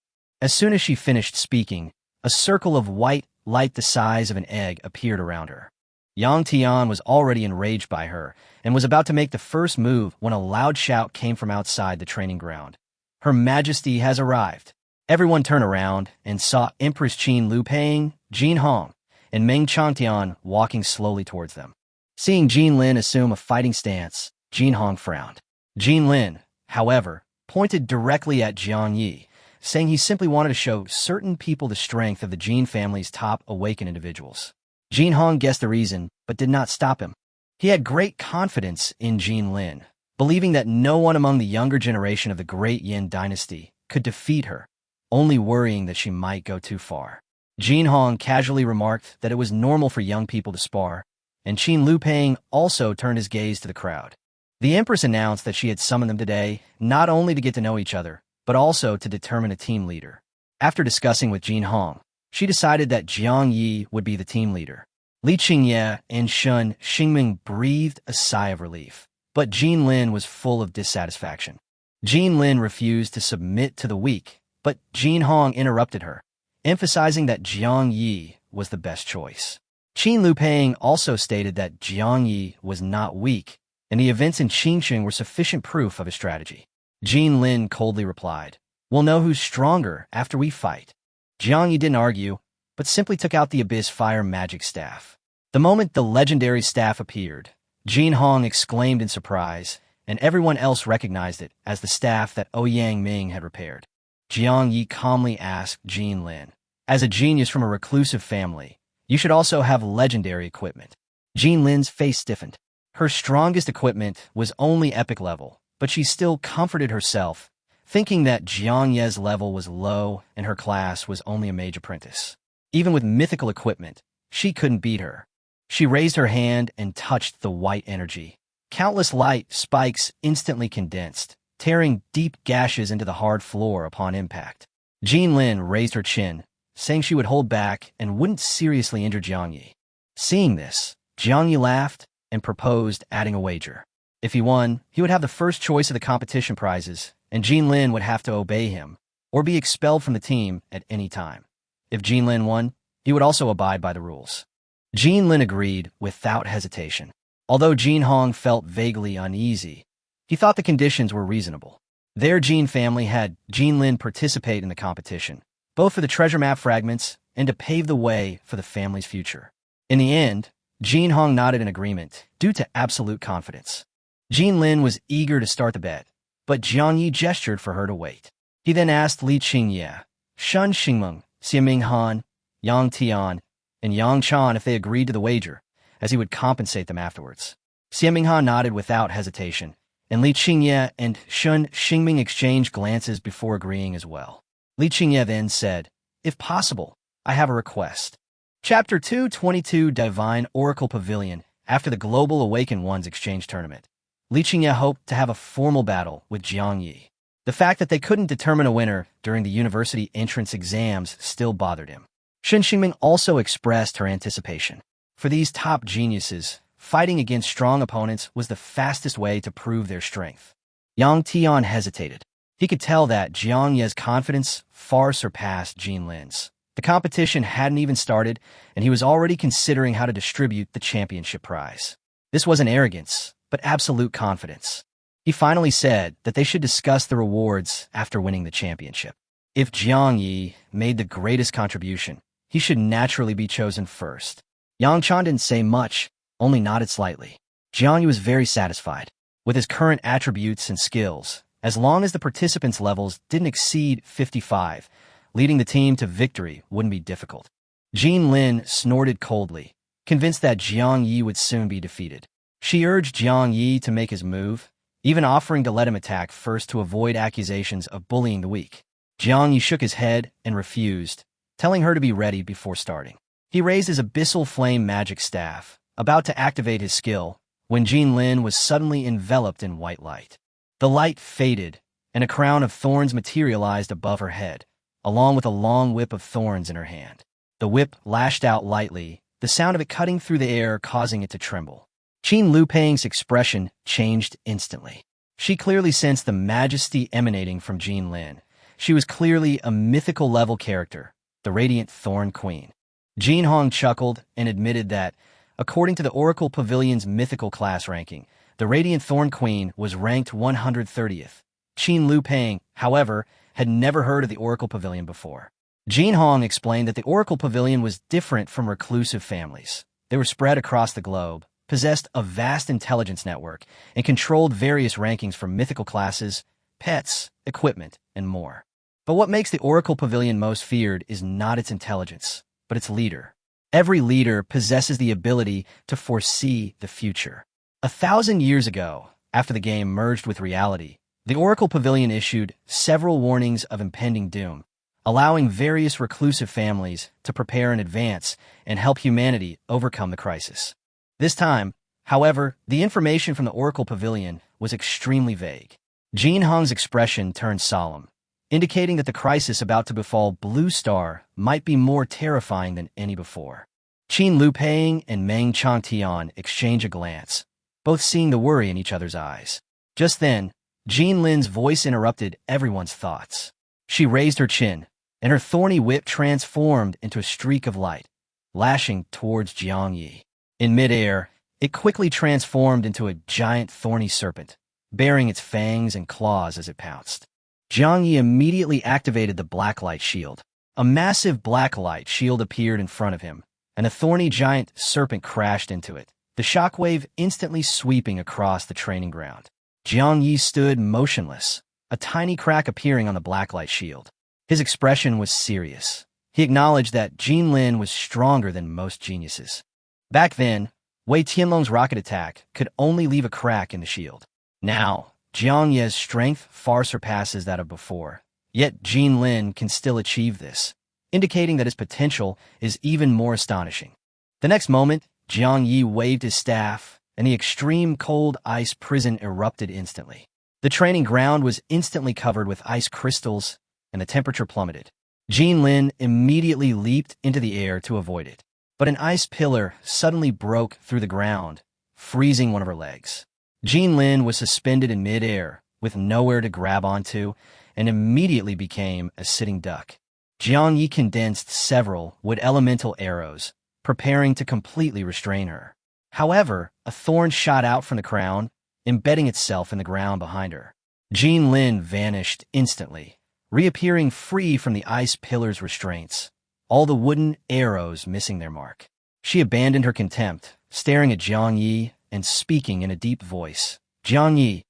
As soon as she finished speaking, a circle of white light the size of an egg appeared around her. Yang Tian was already enraged by her and was about to make the first move when a loud shout came from outside the training ground. "Her Majesty has arrived." Everyone turned around and saw Empress Qin Lu Peng, Jin Hong, and Meng Changtian walking slowly towards them. Seeing Jean Lin assume a fighting stance, Jin Hong frowned. Jean Lin, however, pointed directly at Jiang Yi, saying he simply wanted to show certain people the strength of the Jean family's top awakened individuals. Jin Hong guessed the reason, but did not stop him. He had great confidence in Jean Lin, believing that no one among the younger generation of the Great Yin dynasty could defeat her, only worrying that she might go too far. Jin Hong casually remarked that it was normal for young people to spar, and Qin Lu Peng also turned his gaze to the crowd. The Empress announced that she had summoned them today, not only to get to know each other, but also to determine a team leader. After discussing with Jin Hong, she decided that Jiang Yi would be the team leader. Li Qingye and Shun Xingming breathed a sigh of relief, but Jean Lin was full of dissatisfaction. Jean Lin refused to submit to the weak, but Jin Hong interrupted her, emphasizing that Jiang Yi was the best choice. Qin Lupang also stated that Jiang Yi was not weak, and the events in Qingqing were sufficient proof of his strategy. Jin Lin coldly replied, "We'll know who's stronger after we fight." Jiang Yi didn't argue, but simply took out the Abyss Fire magic staff. The moment the legendary staff appeared, Jin Hong exclaimed in surprise, and everyone else recognized it as the staff that Ouyang Ming had repaired. Jiang Yi calmly asked Jin Lin, "As a genius from a reclusive family, you should also have legendary equipment." Jin Lin's face stiffened. Her strongest equipment was only epic level, but she still comforted herself, thinking that Jiang Ye's level was low and her class was only a mage apprentice. Even with mythical equipment, she couldn't beat her. She raised her hand and touched the white energy. Countless light spikes instantly condensed, tearing deep gashes into the hard floor upon impact. Jin Lin raised her chin, saying she would hold back and wouldn't seriously injure Jiang Yi. Seeing this, Jiang Yi laughed and proposed adding a wager. If he won, he would have the first choice of the competition prizes, and Jin Lin would have to obey him, or be expelled from the team at any time. If Jin Lin won, he would also abide by the rules. Jin Lin agreed without hesitation. Although Jin Hong felt vaguely uneasy, he thought the conditions were reasonable. Their Jin family had Jin Lin participate in the competition, both for the treasure map fragments and to pave the way for the family's future. In the end, Jin Hong nodded in agreement due to absolute confidence. Jin Lin was eager to start the bet, but Jiang Yi gestured for her to wait. He then asked Li Qingye, Shun Xingmeng, Xiaming Han, Yang Tian, and Yang Chan if they agreed to the wager, as he would compensate them afterwards. Xiaming Han nodded without hesitation, and Li Qingye and Shun Xingming exchanged glances before agreeing as well. Li Qingye then said, "If possible, I have a request." Chapter 222 Divine Oracle Pavilion. After the Global Awakened Ones exchange tournament, Li Qingye hoped to have a formal battle with Jiang Yi. The fact that they couldn't determine a winner during the university entrance exams still bothered him. Shun Xingming also expressed her anticipation. For these top geniuses, fighting against strong opponents was the fastest way to prove their strength. Yang Tian hesitated. He could tell that Jiang Ye's confidence far surpassed Jin Lin's. The competition hadn't even started, and he was already considering how to distribute the championship prize. This wasn't arrogance, but absolute confidence. He finally said that they should discuss the rewards after winning the championship. If Jiang Yi made the greatest contribution, he should naturally be chosen first. Yang Chan didn't say much, only nodded slightly. Jiang Yi was very satisfied with his current attributes and skills, as long as the participants' levels didn't exceed 55. Leading the team to victory wouldn't be difficult. Jin Lin snorted coldly, convinced that Jiang Yi would soon be defeated. She urged Jiang Yi to make his move, even offering to let him attack first to avoid accusations of bullying the weak. Jiang Yi shook his head and refused, telling her to be ready before starting. He raised his abyssal flame magic staff, about to activate his skill, when Jin Lin was suddenly enveloped in white light. The light faded, and a crown of thorns materialized above her head, along with a long whip of thorns in her hand. The whip lashed out lightly, the sound of it cutting through the air causing it to tremble. Qin Lupang's expression changed instantly. She clearly sensed the majesty emanating from Jin Lin. She was clearly a mythical-level character, the Radiant Thorn Queen. Jin Hong chuckled and admitted that, according to the Oracle Pavilion's mythical class ranking, the Radiant Thorn Queen was ranked 130th. Qin Lupang, however, had never heard of the Oracle Pavilion before. Jin Hong explained that the Oracle Pavilion was different from reclusive families. They were spread across the globe, possessed a vast intelligence network, and controlled various rankings for mythical classes, pets, equipment, and more. But what makes the Oracle Pavilion most feared is not its intelligence, but its leader. Every leader possesses the ability to foresee the future. 1,000 years ago, after the game merged with reality, the Oracle Pavilion issued several warnings of impending doom, allowing various reclusive families to prepare in advance and help humanity overcome the crisis. This time, however, the information from the Oracle Pavilion was extremely vague. Jin Hong's expression turned solemn, indicating that the crisis about to befall Blue Star might be more terrifying than any before. Qin Lupang and Meng Changtian exchanged a glance, both seeing the worry in each other's eyes. Just then, Jin Lin's voice interrupted everyone's thoughts. She raised her chin, and her thorny whip transformed into a streak of light, lashing towards Jiang Yi. In midair, it quickly transformed into a giant thorny serpent, baring its fangs and claws as it pounced. Jiang Yi immediately activated the blacklight shield. A massive blacklight shield appeared in front of him, and a thorny giant serpent crashed into it, the shockwave instantly sweeping across the training ground. Jiang Yi stood motionless, a tiny crack appearing on the blacklight shield. His expression was serious. He acknowledged that Jin Lin was stronger than most geniuses. Back then, Wei Tianlong's rocket attack could only leave a crack in the shield. Now, Jiang Ye's strength far surpasses that of before. Yet Jin Lin can still achieve this, indicating that his potential is even more astonishing. The next moment, Jiang Yi waved his staff, and the extreme cold ice prison erupted instantly. The training ground was instantly covered with ice crystals, and the temperature plummeted. Jin Lin immediately leaped into the air to avoid it, but an ice pillar suddenly broke through the ground, freezing one of her legs. Jin Lin was suspended in midair, with nowhere to grab onto, and immediately became a sitting duck. Jiang Yi condensed several wood elemental arrows, preparing to completely restrain her. However, a thorn shot out from the crown, embedding itself in the ground behind her. Jin Lin vanished instantly, reappearing free from the ice pillar's restraints, all the wooden arrows missing their mark. She abandoned her contempt, staring at Jiang Yi and speaking in a deep voice. Jiang Yi,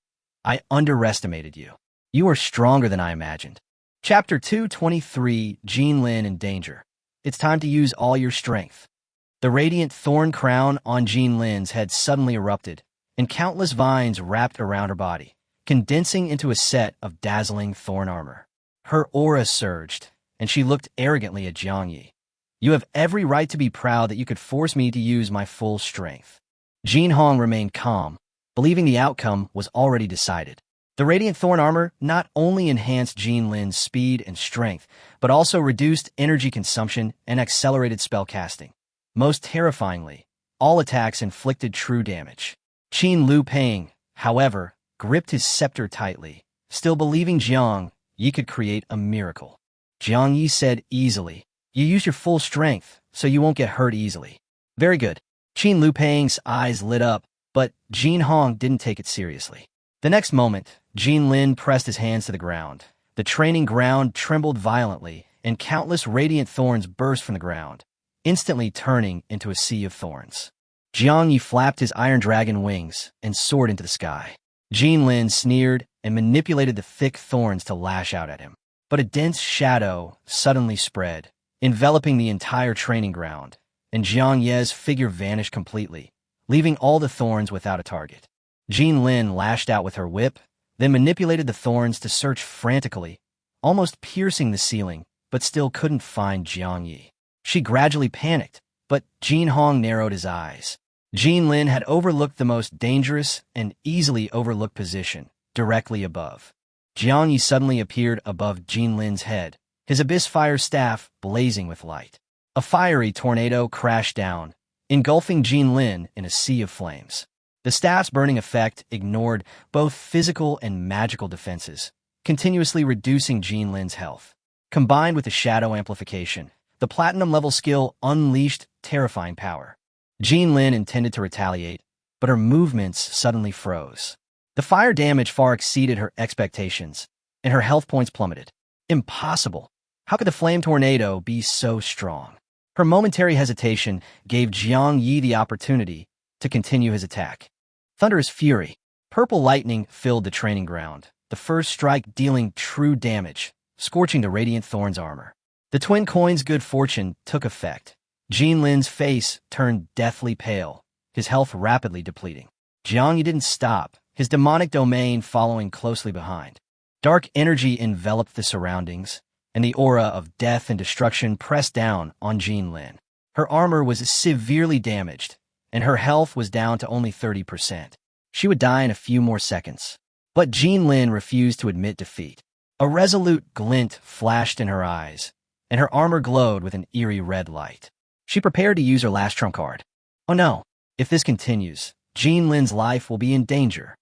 I underestimated you. You are stronger than I imagined. Chapter 223, Jin Lin in Danger. It's time to use all your strength. The radiant thorn crown on Jin Lin's head suddenly erupted, and countless vines wrapped around her body, condensing into a set of dazzling thorn armor. Her aura surged, and she looked arrogantly at Jiang Yi. You have every right to be proud that you could force me to use my full strength. Jin Hong remained calm, believing the outcome was already decided. The radiant thorn armor not only enhanced Jin Lin's speed and strength, but also reduced energy consumption and accelerated spellcasting. Most terrifyingly, all attacks inflicted true damage. Qin Lu Peng, however, gripped his scepter tightly, still believing Jiang Yi could create a miracle. Jiang Yi said easily, You use your full strength, so you won't get hurt easily. Very good. Qin Lu Peng's eyes lit up, but Jin Hong didn't take it seriously. The next moment, Jin Lin pressed his hands to the ground. The training ground trembled violently, and countless radiant thorns burst from the ground, instantly turning into a sea of thorns. Jiang Yi flapped his iron dragon wings and soared into the sky. Jin Lin sneered and manipulated the thick thorns to lash out at him. But a dense shadow suddenly spread, enveloping the entire training ground, and Jiang Ye's figure vanished completely, leaving all the thorns without a target. Jin Lin lashed out with her whip, then manipulated the thorns to search frantically, almost piercing the ceiling, but still couldn't find Jiang Yi. She gradually panicked, but Jin Hong narrowed his eyes. Jin Lin had overlooked the most dangerous and easily overlooked position, directly above. Jiang Yi suddenly appeared above Jin Lin's head, his abyss fire staff blazing with light. A fiery tornado crashed down, engulfing Jin Lin in a sea of flames. The staff's burning effect ignored both physical and magical defenses, continuously reducing Jin Lin's health. Combined with the shadow amplification, the platinum-level skill unleashed terrifying power. Jin Lin intended to retaliate, but her movements suddenly froze. The fire damage far exceeded her expectations, and her health points plummeted. Impossible! How could the flame tornado be so strong? Her momentary hesitation gave Jiang Yi the opportunity to continue his attack. Thunderous fury. Purple lightning filled the training ground, the first strike dealing true damage, scorching the radiant thorn's armor. The twin coin's good fortune took effect. Jin Lin's face turned deathly pale, his health rapidly depleting. Jiang Yi didn't stop, his demonic domain following closely behind. Dark energy enveloped the surroundings, and the aura of death and destruction pressed down on Jin Lin. Her armor was severely damaged, and her health was down to only 30%. She would die in a few more seconds. But Jin Lin refused to admit defeat. A resolute glint flashed in her eyes, and her armor glowed with an eerie red light. She prepared to use her last trump card. Oh no, if this continues, Jin Lin's life will be in danger.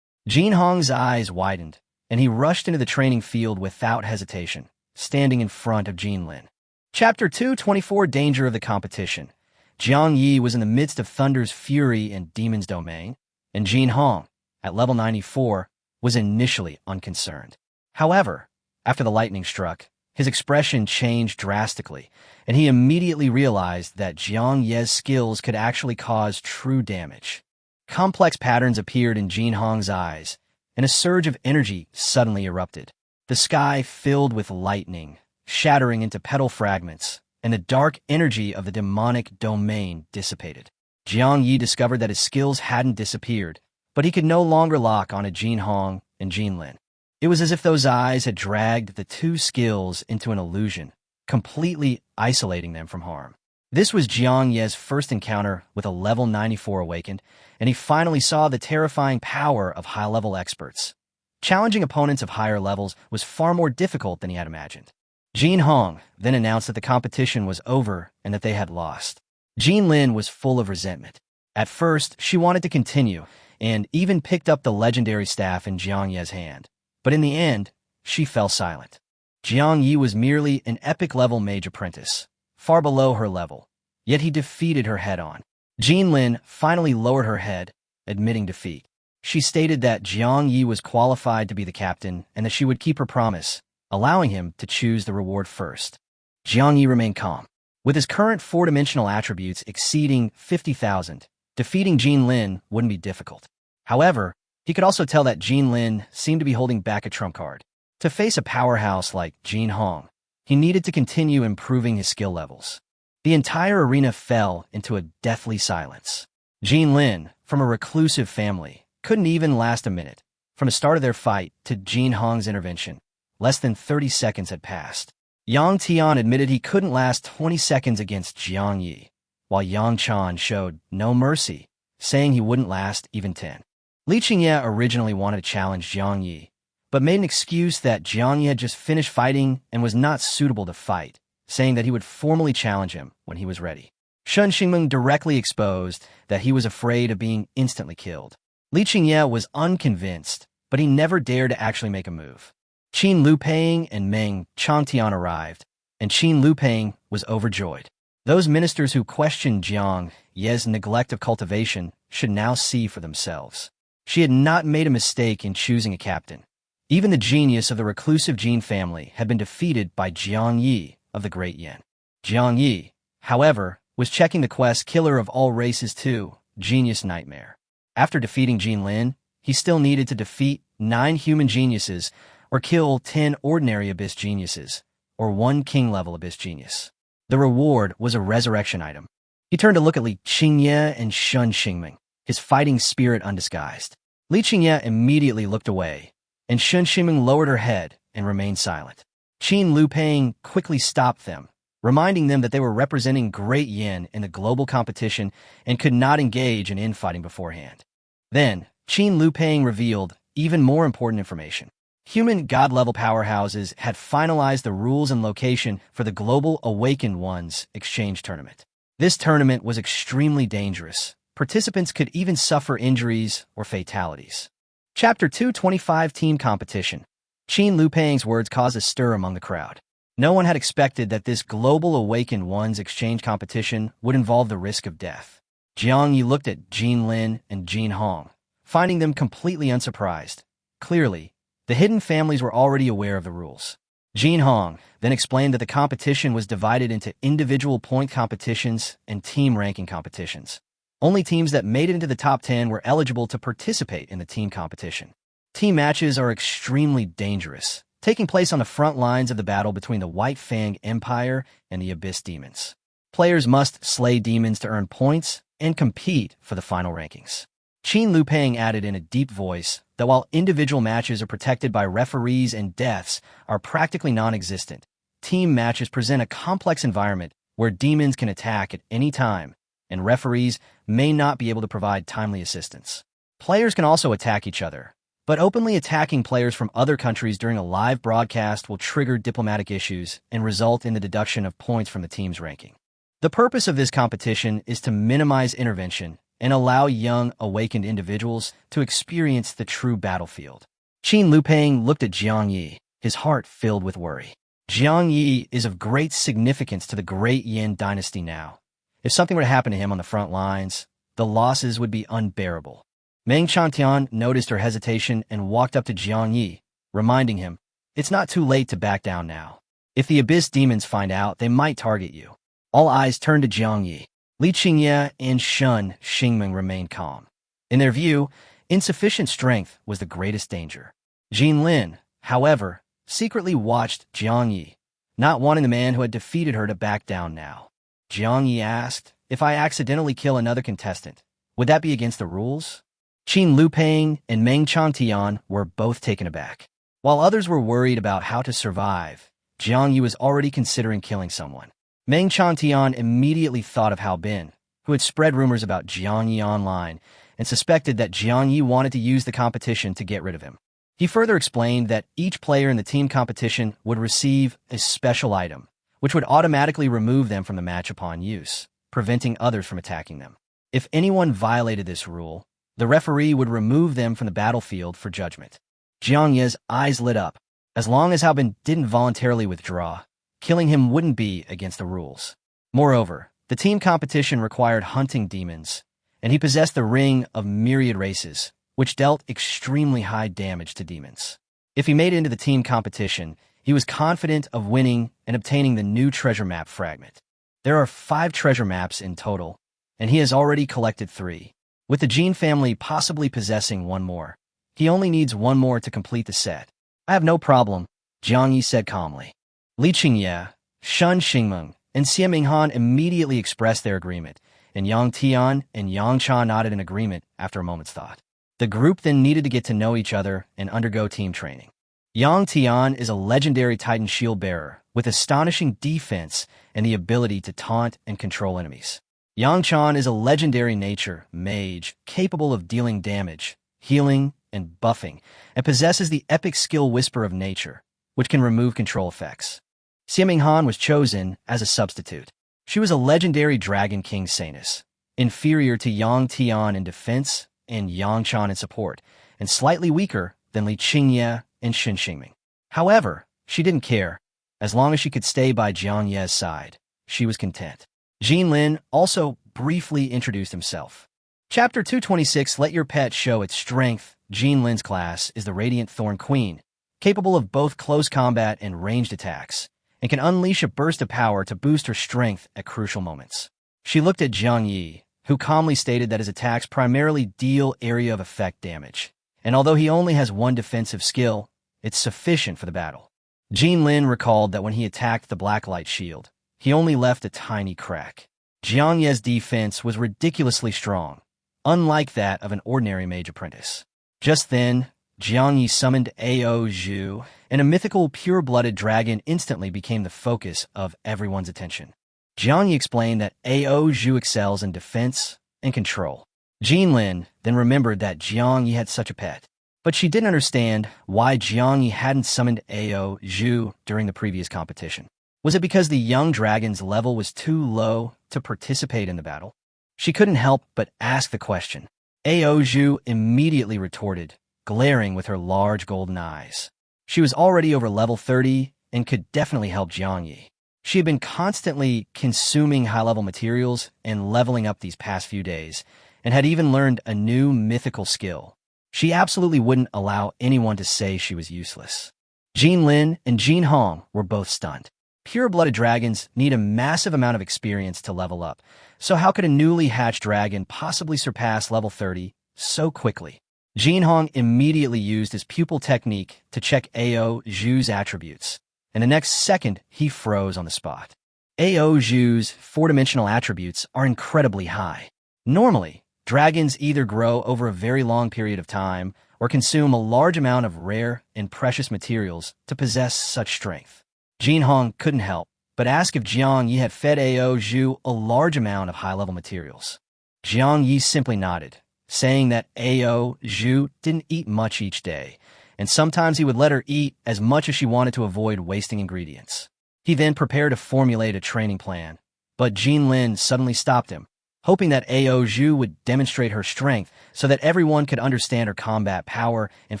Jin Hong's eyes widened, and he rushed into the training field without hesitation, standing in front of Jin Lin. Chapter 224, Danger of the Competition. Jiang Yi was in the midst of Thunder's fury and Demon's domain, and Jin Hong, at level 94, was initially unconcerned. However, after the lightning struck, his expression changed drastically, and he immediately realized that Jiang Ye's skills could actually cause true damage. Complex patterns appeared in Jin Hong's eyes, and a surge of energy suddenly erupted. The sky filled with lightning, shattering into petal fragments, and the dark energy of the demonic domain dissipated. Jiang Yi discovered that his skills hadn't disappeared, but he could no longer lock onto Jin Hong and Jin Lin. It was as if those eyes had dragged the two skills into an illusion, completely isolating them from harm. This was Jiang Ye's first encounter with a level 94 awakened, and he finally saw the terrifying power of high-level experts. Challenging opponents of higher levels was far more difficult than he had imagined. Jin Hong then announced that the competition was over and that they had lost. Jin Lin was full of resentment. At first, she wanted to continue, and even picked up the legendary staff in Jiang Ye's hand. But in the end, she fell silent. Jiang Yi was merely an epic-level mage apprentice, far below her level, yet he defeated her head-on. Jin Lin finally lowered her head, admitting defeat. She stated that Jiang Yi was qualified to be the captain and that she would keep her promise, allowing him to choose the reward first. Jiang Yi remained calm. With his current four-dimensional attributes exceeding 50,000, defeating Jin Lin wouldn't be difficult. However, he could also tell that Jin Lin seemed to be holding back a trump card. To face a powerhouse like Jin Hong, he needed to continue improving his skill levels. The entire arena fell into a deathly silence. Jin Lin, from a reclusive family, couldn't even last a minute. From the start of their fight to Jin Hong's intervention, less than 30 seconds had passed. Yang Tian admitted he couldn't last 20 seconds against Jiang Yi, while Yang Chan showed no mercy, saying he wouldn't last even 10. Li Qingye originally wanted to challenge Jiang Yi, but made an excuse that Jiang Yi had just finished fighting and was not suitable to fight, saying that he would formally challenge him when he was ready. Shen Xingmeng directly exposed that he was afraid of being instantly killed. Li Qingye was unconvinced, but he never dared to actually make a move. Qin Lupeng and Meng Changtian arrived, and Qin Lupeng was overjoyed. Those ministers who questioned Jiang Ye's neglect of cultivation should now see for themselves. She had not made a mistake in choosing a captain. Even the genius of the reclusive Jin family had been defeated by Jiang Yi of the Great Yin. Jiang Yi, however, was checking the quest Killer of All Races 2, Genius Nightmare. After defeating Jin Lin, he still needed to defeat 9 human geniuses or kill 10 ordinary Abyss geniuses, or 1 king-level Abyss genius. The reward was a resurrection item. He turned to look at Li Qingye and Shen Xingmeng, his fighting spirit undisguised. Li Qingye immediately looked away, and Shen Xingmeng lowered her head and remained silent. Qin Lupeng quickly stopped them, reminding them that they were representing Great Yin in the global competition and could not engage in infighting beforehand. Then, Qin Lupeng revealed even more important information. Human god-level powerhouses had finalized the rules and location for the Global Awakened Ones exchange tournament. This tournament was extremely dangerous. Participants could even suffer injuries or fatalities. Chapter 225 Team Competition. Qin Lupeng's words caused a stir among the crowd. No one had expected that this Global Awakened Ones exchange competition would involve the risk of death. Jiang Yi looked at Jin Lin and Jin Hong, finding them completely unsurprised. Clearly, the hidden families were already aware of the rules. Jin Hong then explained that the competition was divided into individual point competitions and team ranking competitions. Only teams that made it into the top 10 were eligible to participate in the team competition. Team matches are extremely dangerous, taking place on the front lines of the battle between the White Fang Empire and the Abyss Demons. Players must slay demons to earn points and compete for the final rankings. Qin Lupeng added in a deep voice that while individual matches are protected by referees and deaths are practically non-existent, team matches present a complex environment where demons can attack at any time, and referees may not be able to provide timely assistance. Players can also attack each other, but openly attacking players from other countries during a live broadcast will trigger diplomatic issues and result in the deduction of points from the team's ranking. The purpose of this competition is to minimize intervention and allow young, awakened individuals to experience the true battlefield. Qin Lupeng looked at Jiang Yi, his heart filled with worry. Jiang Yi is of great significance to the Great Yin dynasty now, If something were to happen to him on the front lines, the losses would be unbearable. Meng Chantian noticed her hesitation and walked up to Jiang Yi, reminding him, "It's not too late to back down now. If the Abyss demons find out, they might target you." All eyes turned to Jiang Yi. Li Qingye and Shun Xingming remained calm. In their view, insufficient strength was the greatest danger. Jin Lin, however, secretly watched Jiang Yi, not wanting the man who had defeated her to back down now. Jiang Yi asked, "If I accidentally kill another contestant, would that be against the rules?" Qin Lupeng and Meng Chantian were both taken aback. While others were worried about how to survive, Jiang Yi was already considering killing someone. Meng Chantian immediately thought of Hao Bin, who had spread rumors about Jiang Yi online, and suspected that Jiang Yi wanted to use the competition to get rid of him. He further explained that each player in the team competition would receive a special item, which would automatically remove them from the match upon use, preventing others from attacking them. If anyone violated this rule, the referee would remove them from the battlefield for judgment. Jiang Yi's eyes lit up. As long as Hao Bin didn't voluntarily withdraw, killing him wouldn't be against the rules. Moreover, the team competition required hunting demons, and he possessed the Ring of Myriad Races, which dealt extremely high damage to demons. If he made it into the team competition, he was confident of winning and obtaining the new treasure map fragment. There are 5 treasure maps in total, and he has already collected 3. With the Jin family possibly possessing 1 more, he only needs 1 more to complete the set. "I have no problem," Jiang Yi said calmly. Li Qingye, Shun Xingmeng, and Xie Minghan immediately expressed their agreement, and Yang Tian and Yang Cha nodded in agreement after a moment's thought. The group then needed to get to know each other and undergo team training. Yang Tian is a legendary Titan shield bearer with astonishing defense and the ability to taunt and control enemies. Yang Chan is a legendary nature mage capable of dealing damage, healing, and buffing, and possesses the epic skill Whisper of Nature, which can remove control effects. Xie Minghan was chosen as a substitute. She was a legendary Dragon King Sanus, inferior to Yang Tian in defense and Yang Chan in support, and slightly weaker than Li Qingye and Shen Xingming. However, she didn't care. As long as she could stay by Jiang Ye's side, she was content. Jin Lin also briefly introduced himself. Chapter 226, Let Your Pet Show Its Strength. Jin Lin's class is the Radiant Thorn Queen, capable of both close combat and ranged attacks, and can unleash a burst of power to boost her strength at crucial moments. She looked at Jiang Yi, who calmly stated that his attacks primarily deal area of effect damage, and although he only has 1 defensive skill, it's sufficient for the battle. Jin Lin recalled that when he attacked the Blacklight Shield, he only left a tiny crack. Jiang Ye's defense was ridiculously strong, unlike that of an ordinary mage apprentice. Just then, Jiang Yi summoned Ao Zhu, and a mythical pure-blooded dragon instantly became the focus of everyone's attention. Jiang Yi explained that Ao Zhu excels in defense and control. Jin Lin then remembered that Jiang Yi had such a pet, but she didn't understand why Jiang Yi hadn't summoned Ao Zhu during the previous competition. Was it because the young dragon's level was too low to participate in the battle? She couldn't help but ask the question. Ao Zhu immediately retorted, glaring with her large golden eyes. She was already over level 30 and could definitely help Jiang Yi. She had been constantly consuming high-level materials and leveling up these past few days, and had even learned a new mythical skill. She absolutely wouldn't allow anyone to say she was useless. Jin Lin and Jin Hong were both stunned. Pure-blooded dragons need a massive amount of experience to level up, so how could a newly hatched dragon possibly surpass level 30 so quickly? Jin Hong immediately used his pupil technique to check Ao Zhu's attributes, and the next second he froze on the spot. Ao Zhu's 4-dimensional attributes are incredibly high. Normally, dragons either grow over a very long period of time or consume a large amount of rare and precious materials to possess such strength. Jin Hong couldn't help but ask if Jiang Yi had fed Ao Zhu a large amount of high-level materials. Jiang Yi simply nodded, saying that Ao Zhu didn't eat much each day, and sometimes he would let her eat as much as she wanted to avoid wasting ingredients. He then prepared to formulate a training plan, but Jin Lin suddenly stopped him, hoping that Ao Zhu would demonstrate her strength so that everyone could understand her combat power and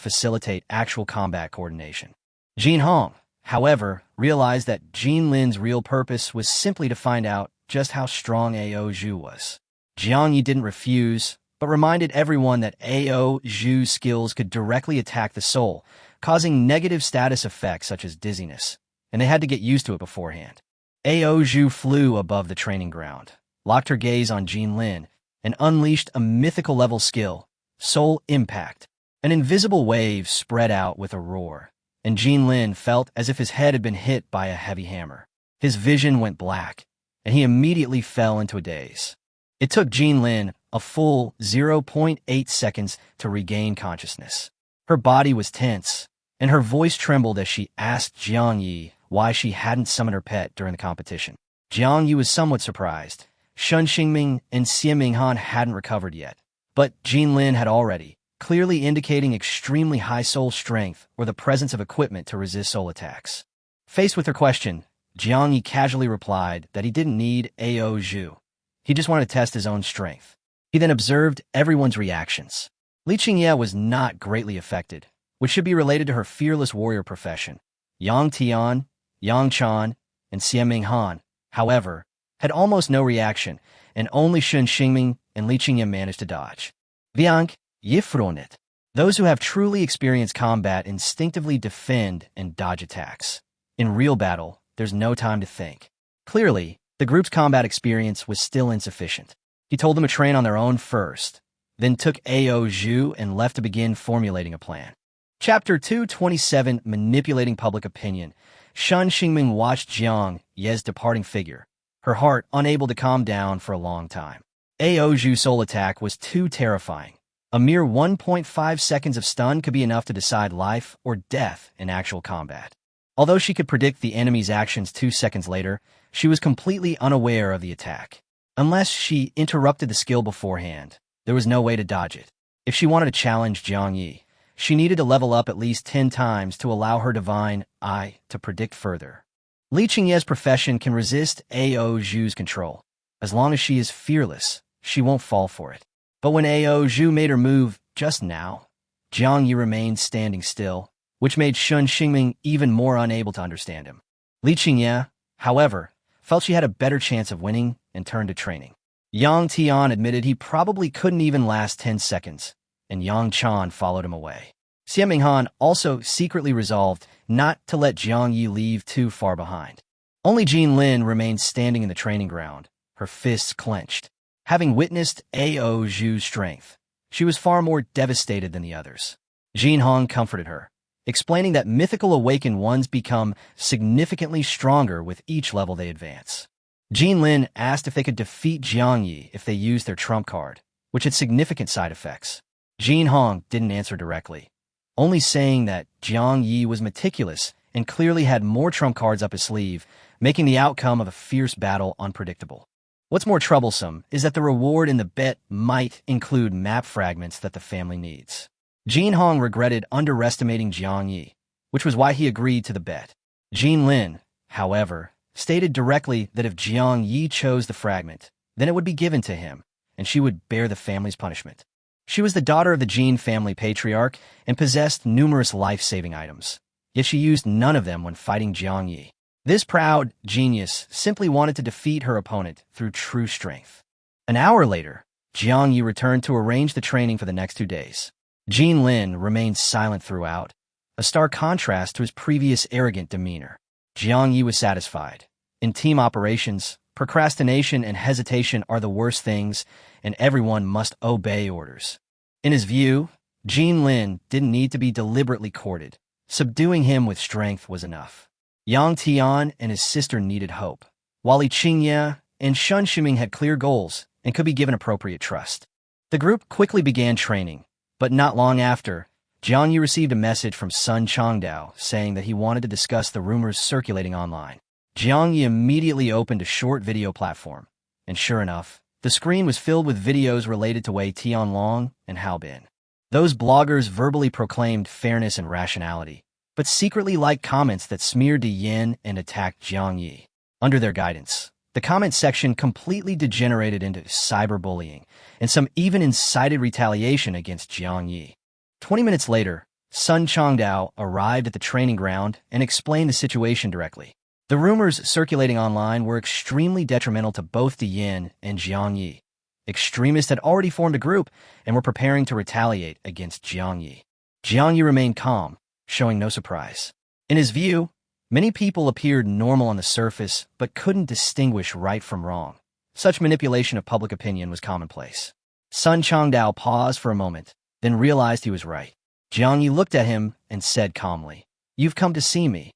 facilitate actual combat coordination. Jin Hong, however, realized that Jin Lin's real purpose was simply to find out just how strong Ao Zhu was. Jiang Yi didn't refuse, but reminded everyone that Ao Zhu's skills could directly attack the soul, causing negative status effects such as dizziness, and they had to get used to it beforehand. Ao Zhu flew above the training ground, locked her gaze on Jinlin, and unleashed a mythical-level skill, Soul Impact. An invisible wave spread out with a roar, and Jinlin felt as if his head had been hit by a heavy hammer. His vision went black, and he immediately fell into a daze. It took Jinlin a full 0.8 seconds to regain consciousness. Her body was tense, and her voice trembled as she asked Jiang Yi why she hadn't summoned her pet during the competition. Jiang Yi was somewhat surprised. Shun Xingming and Xie Minghan hadn't recovered yet, but Jinlin had already, clearly indicating extremely high soul strength or the presence of equipment to resist soul attacks. Faced with her question, Jiang Yi casually replied that he didn't need Ao Zhu. He just wanted to test his own strength. He then observed everyone's reactions. Li Qingye was not greatly affected, which should be related to her fearless warrior profession. Yang Tian, Yang Chan, and Xie Minghan, however, had almost no reaction, and only Shun Xingming and Li Qingye managed to dodge. Viang, Yifronet. Those who have truly experienced combat instinctively defend and dodge attacks. In real battle, there's no time to think. Clearly, the group's combat experience was still insufficient. He told them to train on their own first, then took Ao Zhu and left to begin formulating a plan. Chapter 227, Manipulating Public Opinion. Shun Xingming watched Jiang Ye's departing figure, her heart unable to calm down for a long time. Ao Zhu's soul attack was too terrifying. A mere 1.5 seconds of stun could be enough to decide life or death in actual combat. Although she could predict the enemy's actions 2 seconds later, she was completely unaware of the attack. Unless she interrupted the skill beforehand, there was no way to dodge it. If she wanted to challenge Jiang Yi, she needed to level up at least 10 times to allow her divine eye to predict further. Li Qingye's profession can resist Ao Zhu's control. As long as she is fearless, she won't fall for it. But when Ao Zhu made her move just now, Jiang Yi remained standing still, which made Shun Xingming even more unable to understand him. Li Qingye, however, felt she had a better chance of winning and turned to training. Yang Tian admitted he probably couldn't even last 10 seconds, and Yang Chan followed him away. Xie Minghan also secretly resolved not to let Jiang Yi leave too far behind. Only Jinlin remained standing in the training ground, her fists clenched. Having witnessed Ao Zhu's strength, she was far more devastated than the others. Jin Hong comforted her, explaining that mythical awakened ones become significantly stronger with each level they advance. Jinlin asked if they could defeat Jiang Yi if they used their trump card, which had significant side effects. Jin Hong didn't answer directly, only saying that Jiang Yi was meticulous and clearly had more trump cards up his sleeve, making the outcome of a fierce battle unpredictable. What's more troublesome is that the reward in the bet might include map fragments that the family needs. Jin Hong regretted underestimating Jiang Yi, which was why he agreed to the bet. Jinlin, however, stated directly that if Jiang Yi chose the fragment, then it would be given to him, and she would bear the family's punishment. She was the daughter of the Jin family patriarch and possessed numerous life-saving items, yet she used none of them when fighting Jiang Yi. This proud genius simply wanted to defeat her opponent through true strength. An hour later, Jiang Yi returned to arrange the training for the next 2 days. Jinlin remained silent throughout, a stark contrast to his previous arrogant demeanor. Jiang Yi was satisfied. In team operations, procrastination and hesitation are the worst things, and everyone must obey orders. In his view, Jinlin didn't need to be deliberately courted. Subduing him with strength was enough. Yang Tian and his sister needed hope, while Li Qingye and Shun Ximing had clear goals and could be given appropriate trust. The group quickly began training, but not long after, Jiang Yi received a message from Sun Changdao saying that he wanted to discuss the rumors circulating online. Jiang Yi immediately opened a short video platform, and sure enough, the screen was filled with videos related to Wei Tianlong and Hao Bin. Those bloggers verbally proclaimed fairness and rationality, but secretly liked comments that smeared Di Yin and attacked Jiang Yi. Under their guidance, the comment section completely degenerated into cyberbullying, and some even incited retaliation against Jiang Yi. 20 minutes later, Sun Changdao arrived at the training ground and explained the situation directly. The rumors circulating online were extremely detrimental to both the Yin and Jiang Yi. Extremists had already formed a group and were preparing to retaliate against Jiang Yi. Jiang Yi remained calm, showing no surprise. In his view, many people appeared normal on the surface but couldn't distinguish right from wrong. Such manipulation of public opinion was commonplace. Sun Changdao paused for a moment, then realized he was right. Jiang Yi looked at him and said calmly, "You've come to see me.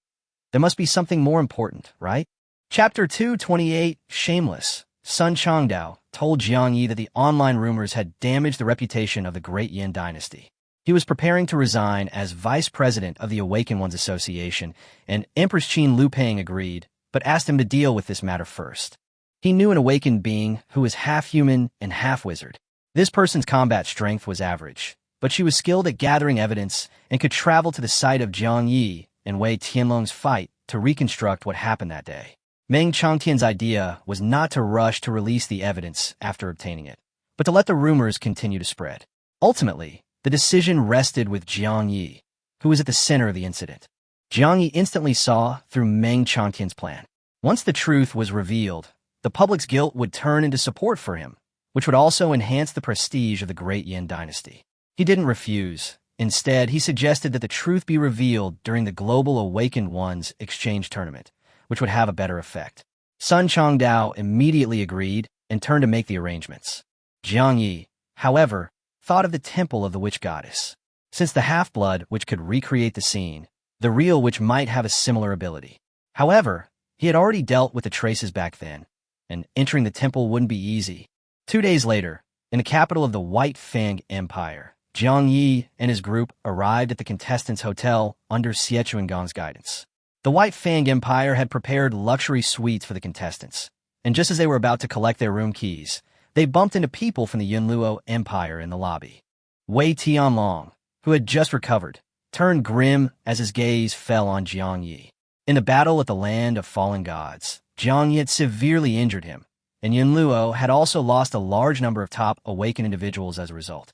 There must be something more important, right?" Chapter 228, Shameless. Sun Changdao told Jiang Yi that the online rumors had damaged the reputation of the Great Yin dynasty. He was preparing to resign as vice president of the Awakened Ones Association, and Empress Qin Lupang agreed, but asked him to deal with this matter first. He knew an awakened being who was half human and half wizard. This person's combat strength was average, but she was skilled at gathering evidence and could travel to the site of Jiang Yi and Wei Tianlong's fight to reconstruct what happened that day. Meng Changtian's idea was not to rush to release the evidence after obtaining it, but to let the rumors continue to spread. Ultimately, the decision rested with Jiang Yi, who was at the center of the incident. Jiang Yi instantly saw through Meng Changtian's plan. Once the truth was revealed, the public's guilt would turn into support for him, which would also enhance the prestige of the Great Yin dynasty. He didn't refuse. Instead, he suggested that the truth be revealed during the Global Awakened Ones exchange tournament, which would have a better effect. Sun Changdao immediately agreed and turned to make the arrangements. Jiang Yi, however, thought of the temple of the witch goddess. Since the half-blood which could recreate the scene, the real witch might have a similar ability. However, he had already dealt with the traces back then, and entering the temple wouldn't be easy. 2 days later, in the capital of the White Fang Empire, Jiang Yi and his group arrived at the contestants' hotel under Xie Chuangang's guidance. The White Fang Empire had prepared luxury suites for the contestants, and just as they were about to collect their room keys, they bumped into people from the Yunluo Empire in the lobby. Wei Tianlong, who had just recovered, turned grim as his gaze fell on Jiang Yi. In the battle at the Land of Fallen Gods, Jiang Yi had severely injured him, and Yunluo had also lost a large number of top awakened individuals as a result.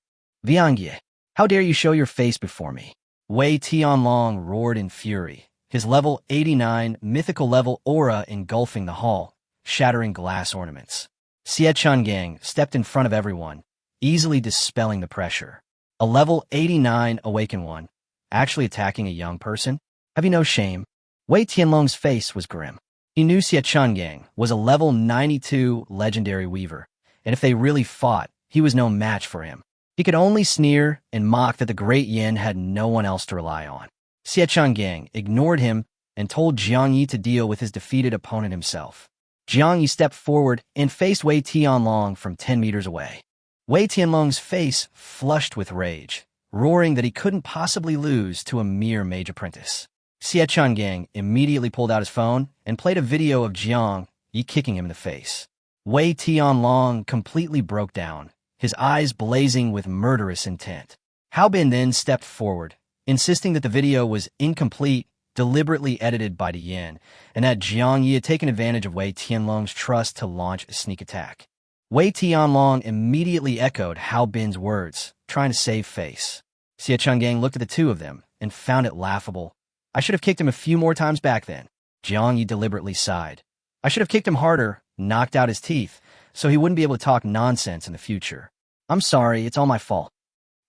"Viangye, how dare you show your face before me?" Wei Tianlong roared in fury, his level 89 mythical level aura engulfing the hall, shattering glass ornaments. Xie Chungang stepped in front of everyone, easily dispelling the pressure. A level 89 awakened one, actually attacking a young person? Have you no shame? Wei Tianlong's face was grim. He knew Xie Chungang was a level 92 legendary weaver, and if they really fought, he was no match for him. He could only sneer and mock that the Great Yin had no one else to rely on. Xie Chungang ignored him and told Jiang Yi to deal with his defeated opponent himself. Jiang Yi stepped forward and faced Wei Tianlong from 10 meters away. Wei Tianlong's face flushed with rage, roaring that he couldn't possibly lose to a mere mage apprentice. Xie Chungang immediately pulled out his phone and played a video of Jiang Yi kicking him in the face. Wei Tianlong completely broke down, his eyes blazing with murderous intent. Hao Bin then stepped forward, insisting that the video was incomplete, deliberately edited by the Yin, and that Jiang Yi had taken advantage of Wei Tianlong's trust to launch a sneak attack. Wei Tianlong immediately echoed Hao Bin's words, trying to save face. Xie Chungang looked at the two of them and found it laughable. "I should have kicked him a few more times back then." Jiang Yi deliberately sighed. "I should have kicked him harder, knocked out his teeth, so he wouldn't be able to talk nonsense in the future. I'm sorry, it's all my fault."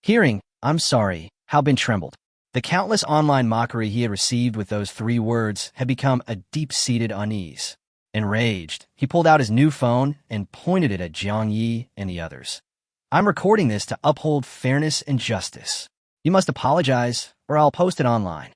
Hearing, "I'm sorry," Hao Bin trembled. The countless online mockery he had received with those 3 words had become a deep-seated unease. Enraged, he pulled out his new phone and pointed it at Jiang Yi and the others. "I'm recording this to uphold fairness and justice. You must apologize, or I'll post it online."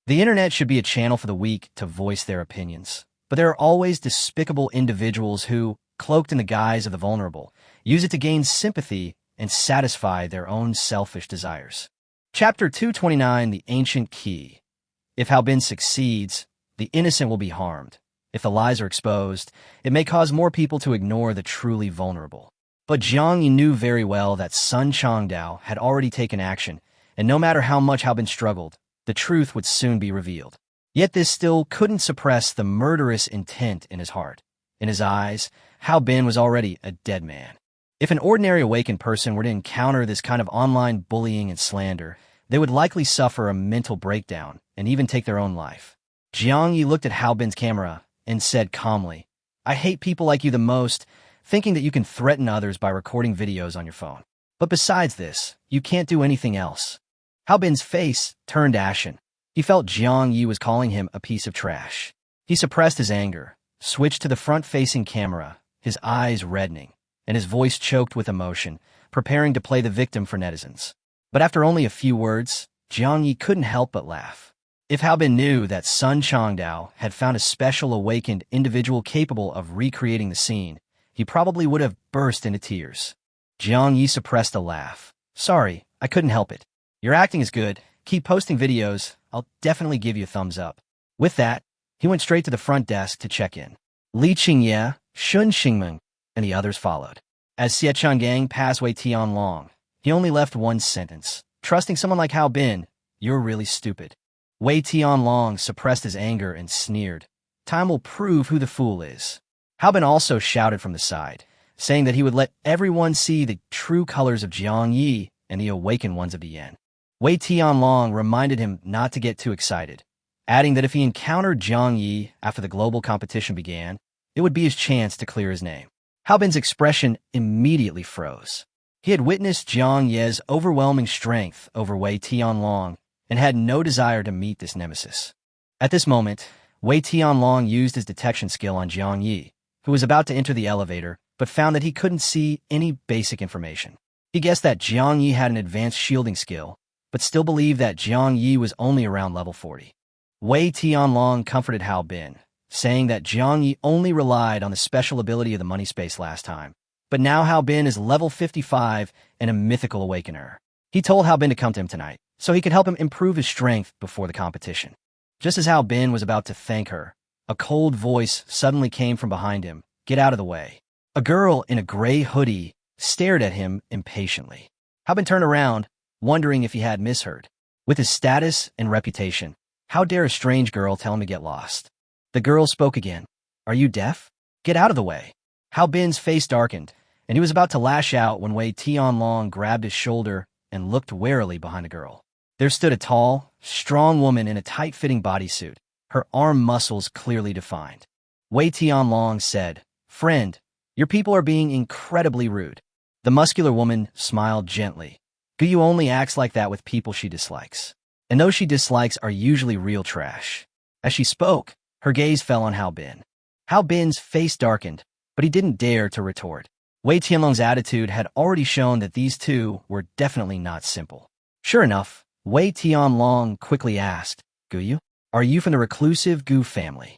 The internet should be a channel for the weak to voice their opinions, but there are always despicable individuals who, cloaked in the guise of the vulnerable, use it to gain sympathy and satisfy their own selfish desires. Chapter 229, The Ancient Key. If Hao Bin succeeds, the innocent will be harmed. If the lies are exposed, it may cause more people to ignore the truly vulnerable. But Jiang Yi knew very well that Sun Changdao had already taken action, and no matter how much Hao Bin struggled, the truth would soon be revealed. Yet this still couldn't suppress the murderous intent in his heart. In his eyes, Hao Bin was already a dead man. If an ordinary awakened person were to encounter this kind of online bullying and slander, they would likely suffer a mental breakdown and even take their own life. Jiang Yi looked at Hao Bin's camera and said calmly, I hate people like you the most, thinking that you can threaten others by recording videos on your phone. But besides this, you can't do anything else. Hao Bin's face turned ashen. He felt Jiang Yi was calling him a piece of trash. He suppressed his anger, switched to the front-facing camera, his eyes reddening, and his voice choked with emotion, preparing to play the victim for netizens. But after only a few words, Jiang Yi couldn't help but laugh. If Hao Bin knew that Sun Changdao had found a special awakened individual capable of recreating the scene, he probably would have burst into tears. Jiang Yi suppressed a laugh. Sorry, I couldn't help it. Your acting is good. Keep posting videos. I'll definitely give you a thumbs up. With that, he went straight to the front desk to check in. Li Qingye, Shun Xingmeng, and the others followed. As Xie Changgang passed Wei Tianlong, he only left one sentence. Trusting someone like Hao Bin, you're really stupid. Wei Tianlong suppressed his anger and sneered. Time will prove who the fool is. Hao Bin also shouted from the side, saying that he would let everyone see the true colors of Jiang Yi and the awakened ones of the Yen. Wei Tianlong reminded him not to get too excited, adding that if he encountered Jiang Yi after the global competition began, it would be his chance to clear his name. Hao Bin's expression immediately froze. He had witnessed Jiang Ye's overwhelming strength over Wei Tianlong and had no desire to meet this nemesis. At this moment, Wei Tianlong used his detection skill on Jiang Yi, who was about to enter the elevator, but found that he couldn't see any basic information. He guessed that Jiang Yi had an advanced shielding skill, but still believed that Jiang Yi was only around level 40. Wei Tianlong comforted Hao Bin, saying that Jiang Yi only relied on the special ability of the money space last time, but now Hao Bin is level 55 and a mythical awakener. He told Hao Bin to come to him tonight, so he could help him improve his strength before the competition. Just as Hao Bin was about to thank her, a cold voice suddenly came from behind him. Get out of the way. A girl in a gray hoodie stared at him impatiently. Hao Bin turned around, wondering if he had misheard. With his status and reputation, how dare a strange girl tell him to get lost? The girl spoke again. Are you deaf? Get out of the way. Hao Bin's face darkened, and he was about to lash out when Wei Tianlong grabbed his shoulder and looked warily behind the girl. There stood a tall, strong woman in a tight-fitting bodysuit, her arm muscles clearly defined. Wei Tianlong said, Friend, your people are being incredibly rude. The muscular woman smiled gently. Guyu only acts like that with people she dislikes. And those she dislikes are usually real trash. As she spoke, her gaze fell on Hao Bin. Hao Bin's face darkened, but he didn't dare to retort. Wei Tianlong's attitude had already shown that these two were definitely not simple. Sure enough, Wei Tianlong quickly asked, Guyu, are you from the reclusive Gu family?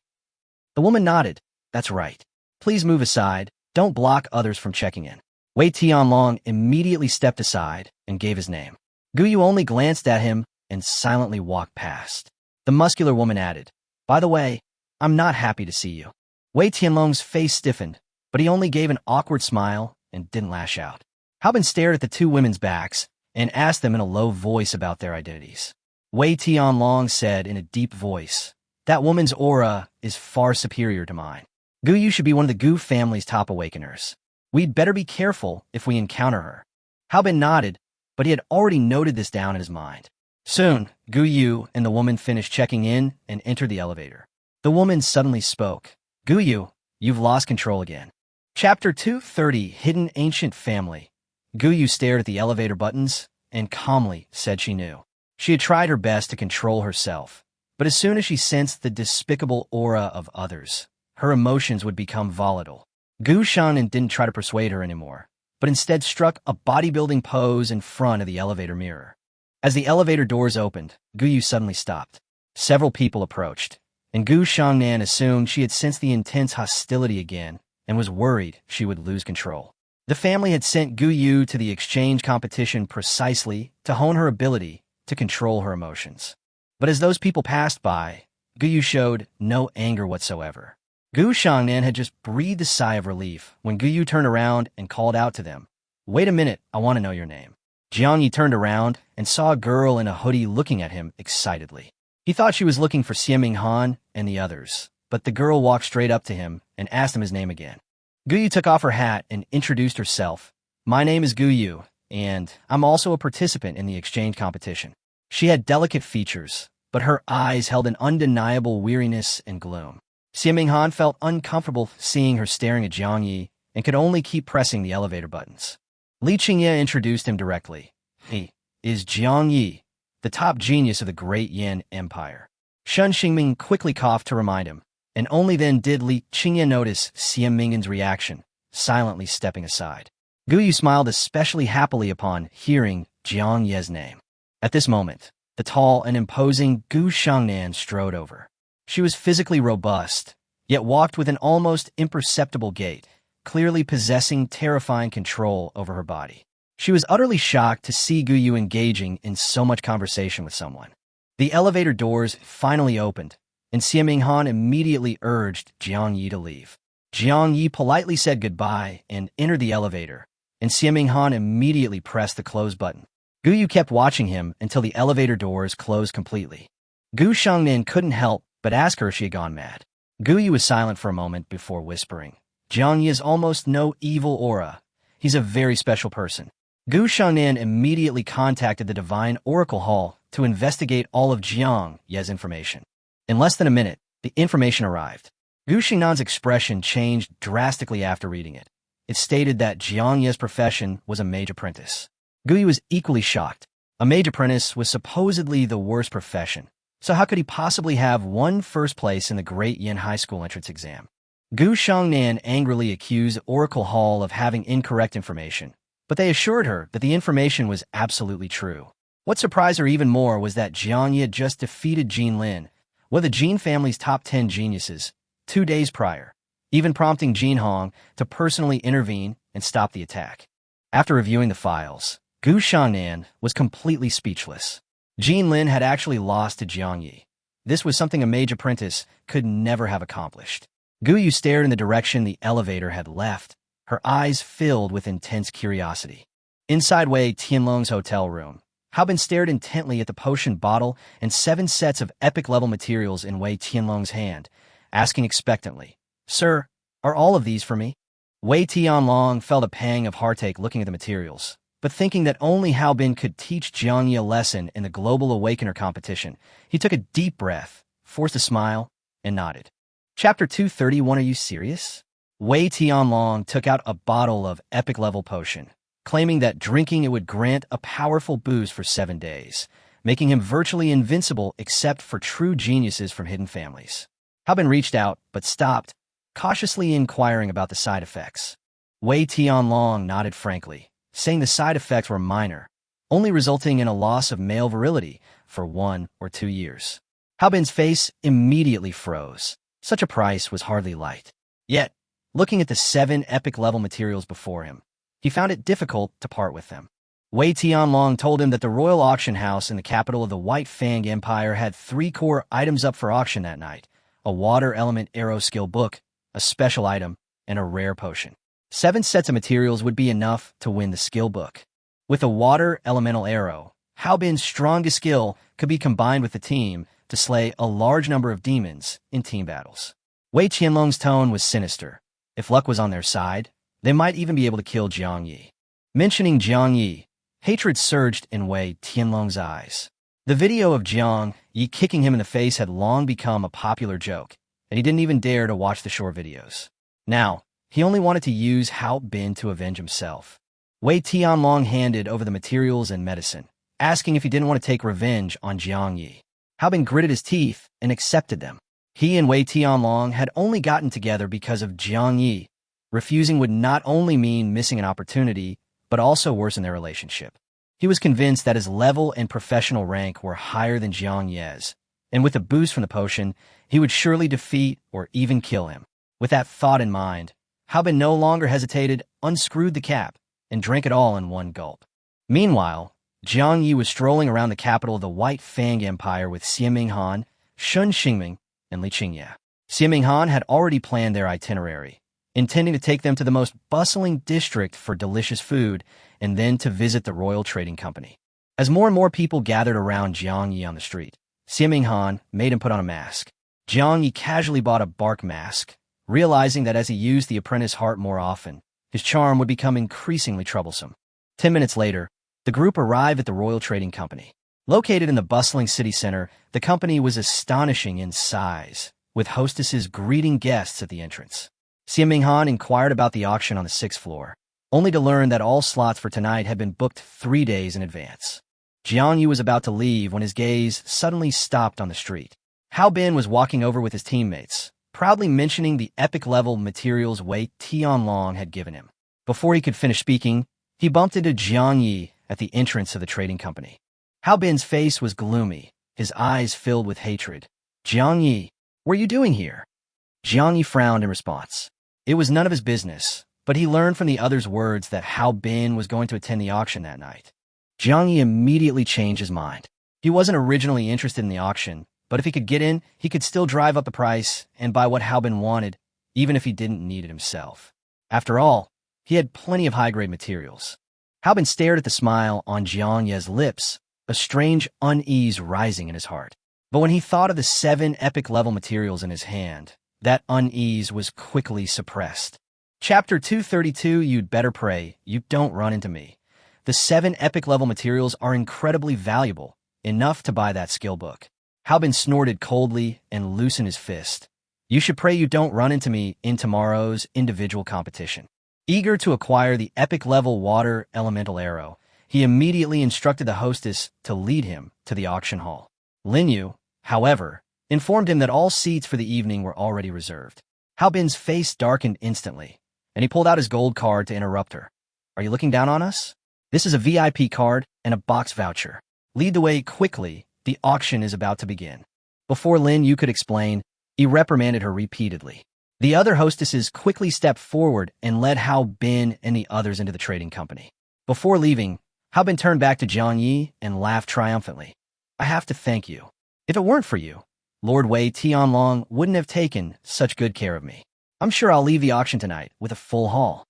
The woman nodded. That's right. Please move aside. Don't block others from checking in. Wei Tianlong immediately stepped aside and gave his name. Guyu only glanced at him and silently walked past. The muscular woman added, By the way, I'm not happy to see you. Wei Tianlong's face stiffened, but he only gave an awkward smile and didn't lash out. Hao Bin stared at the two women's backs and asked them in a low voice about their identities. Wei Tianlong said in a deep voice, That woman's aura is far superior to mine. Guyu should be one of the Gu family's top awakeners. We'd better be careful if we encounter her. Hao Bin nodded, but he had already noted this down in his mind. Soon, Guyu and the woman finished checking in and entered the elevator. The woman suddenly spoke. Guyu, you've lost control again. Chapter 230, Hidden Ancient Family. Guyu stared at the elevator buttons and calmly said she knew. She had tried her best to control herself, but as soon as she sensed the despicable aura of others, her emotions would become volatile. Gu Shannon didn't try to persuade her anymore, but instead struck a bodybuilding pose in front of the elevator mirror. As the elevator doors opened, Guyu suddenly stopped. Several people approached, and Gu Shangnan assumed she had sensed the intense hostility again and was worried she would lose control. The family had sent Guyu to the exchange competition precisely to hone her ability to control her emotions. But as those people passed by, Guyu showed no anger whatsoever. Gu Shangnan had just breathed a sigh of relief when Guyu turned around and called out to them, Wait a minute, I want to know your name. Jiang Yi turned around and saw a girl in a hoodie looking at him excitedly. He thought she was looking for Xieming Han and the others, but the girl walked straight up to him and asked him his name again. Guyu took off her hat and introduced herself. My name is Guyu, and I'm also a participant in the exchange competition. She had delicate features, but her eyes held an undeniable weariness and gloom. Xiaming Han felt uncomfortable seeing her staring at Jiang Yi and could only keep pressing the elevator buttons. Li Qingye introduced him directly. He is Jiang Yi, the top genius of the Great Yin Empire. Shun Xingming quickly coughed to remind him, and only then did Li Qingye notice Xiamingen's reaction, silently stepping aside. Gu Yu smiled especially happily upon hearing Jiang Ye's name. At this moment, the tall and imposing Gu Shangnan strode over. She was physically robust, yet walked with an almost imperceptible gait, clearly possessing terrifying control over her body. She was utterly shocked to see Gu Yu engaging in so much conversation with someone. The elevator doors finally opened, and Xiaming Han immediately urged Jiang Yi to leave. Jiang Yi politely said goodbye and entered the elevator, and Xiaming Han immediately pressed the close button. Gu Yu kept watching him until the elevator doors closed completely. Gu Shangnan couldn't help but ask her if she had gone mad. Gu Yu was silent for a moment before whispering, Jiang Yi has almost no evil aura. He's a very special person. Gu Shangnan immediately contacted the Divine Oracle Hall to investigate all of Jiang Ye's information. In less than a minute, the information arrived. Gu Shangnan's expression changed drastically after reading it. It stated that Jiang Ye's profession was a mage apprentice. Gu Yu was equally shocked. A mage apprentice was supposedly the worst profession, so how could he possibly have won first place in the Great Yin High School entrance exam? Gu Shangnan angrily accused Oracle Hall of having incorrect information, but they assured her that the information was absolutely true. What surprised her even more was that Jiang Yi had just defeated Jin Lin, one of the Jin family's top 10 geniuses, 2 days prior, even prompting Jin Hong to personally intervene and stop the attack. After reviewing the files, Gu Shangnan was completely speechless. Jin Lin had actually lost to Jiang Yi. This was something a mage apprentice could never have accomplished. Gu Yu stared in the direction the elevator had left, her eyes filled with intense curiosity. Inside Wei Tianlong's hotel room, Haobin stared intently at the potion bottle and 7 sets of epic-level materials in Wei Tianlong's hand, asking expectantly, Sir, are all of these for me? Wei Tianlong felt a pang of heartache looking at the materials, but thinking that only Haobin could teach Jiang Yi a lesson in the Global Awakener competition, he took a deep breath, forced a smile, and nodded. Chapter 231. Are you serious? Wei Tianlong took out a bottle of epic-level potion, claiming that drinking it would grant a powerful boost for 7 days, making him virtually invincible except for true geniuses from hidden families. Haobin reached out, but stopped, cautiously inquiring about the side effects. Wei Tianlong nodded frankly, saying the side effects were minor, only resulting in a loss of male virility for 1 or 2 years. Haobin's face immediately froze. Such a price was hardly light. Yet, looking at the 7 epic-level materials before him, he found it difficult to part with them. Wei Tianlong told him that the royal auction house in the capital of the White Fang Empire had 3 core items up for auction that night: a water element arrow skill book, a special item, and a rare potion. 7 sets of materials would be enough to win the skill book. With a water elemental arrow, Haobin's strongest skill could be combined with the team to slay a large number of demons in team battles. Wei Tianlong's tone was sinister. If luck was on their side, they might even be able to kill Jiang Yi. Mentioning Jiang Yi, hatred surged in Wei Tianlong's eyes. The video of Jiang Yi kicking him in the face had long become a popular joke, and he didn't even dare to watch the short videos. Now, he only wanted to use Haobin to avenge himself. Wei Tianlong handed over the materials and medicine, asking if he didn't want to take revenge on Jiang Yi. Haobin gritted his teeth and accepted them. He and Wei Tianlong had only gotten together because of Jiang Yi. Refusing would not only mean missing an opportunity, but also worsen their relationship. He was convinced that his level and professional rank were higher than Jiang Ye's, and with a boost from the potion, he would surely defeat or even kill him. With that thought in mind, Haobin no longer hesitated, unscrewed the cap, and drank it all in one gulp. Meanwhile, Jiang Yi was strolling around the capital of the White Fang Empire with Xiaming Han, Shun Xingming, and Li Qingye. Xiaming Han had already planned their itinerary, intending to take them to the most bustling district for delicious food and then to visit the Royal Trading Company. As more and more people gathered around Jiang Yi on the street, Xiaming Han made him put on a mask. Jiang Yi casually bought a bark mask, realizing that as he used the apprentice heart more often, his charm would become increasingly troublesome. 10 minutes later, the group arrived at the Royal Trading Company. Located in the bustling city center, the company was astonishing in size, with hostesses greeting guests at the entrance. Han inquired about the auction on the 6th floor, only to learn that all slots for tonight had been booked 3 days in advance. Jiangyi was about to leave when his gaze suddenly stopped on the street. Hao Bin was walking over with his teammates, proudly mentioning the epic-level materials Wei Tianlong had given him. Before he could finish speaking, he bumped into Jiangyi at the entrance of the trading company. Hao Bin's face was gloomy, his eyes filled with hatred. "Jiangyi, what are you doing here?" Jiangyi frowned in response. It was none of his business, but he learned from the other's words that Hao Bin was going to attend the auction that night. Jiangyi immediately changed his mind. He wasn't originally interested in the auction, but if he could get in, he could still drive up the price and buy what Hao Bin wanted, even if he didn't need it himself. After all, he had plenty of high-grade materials. Hao Bin stared at the smile on Jiangyi's lips, a strange unease rising in his heart. But when he thought of the 7 epic-level materials in his hand, that unease was quickly suppressed. Chapter 232, You'd Better Pray You Don't Run Into Me. The 7 epic-level materials are incredibly valuable, enough to buy that skill book. Hao Bin snorted coldly and loosened his fist. You should pray you don't run into me in tomorrow's individual competition. Eager to acquire the epic-level water elemental arrow, he immediately instructed the hostess to lead him to the auction hall. Lin Yu, however, informed him that all seats for the evening were already reserved. Hao Bin's face darkened instantly, and he pulled out his gold card to interrupt her. Are you looking down on us? This is a VIP card and a box voucher. Lead the way quickly, the auction is about to begin. Before Lin Yu could explain, he reprimanded her repeatedly. The other hostesses quickly stepped forward and led Hao Bin and the others into the trading company. Before leaving, Hao Bin turned back to Jiangyi and laughed triumphantly. I have to thank you. If it weren't for you, Lord Wei Tianlong wouldn't have taken such good care of me. I'm sure I'll leave the auction tonight with a full haul.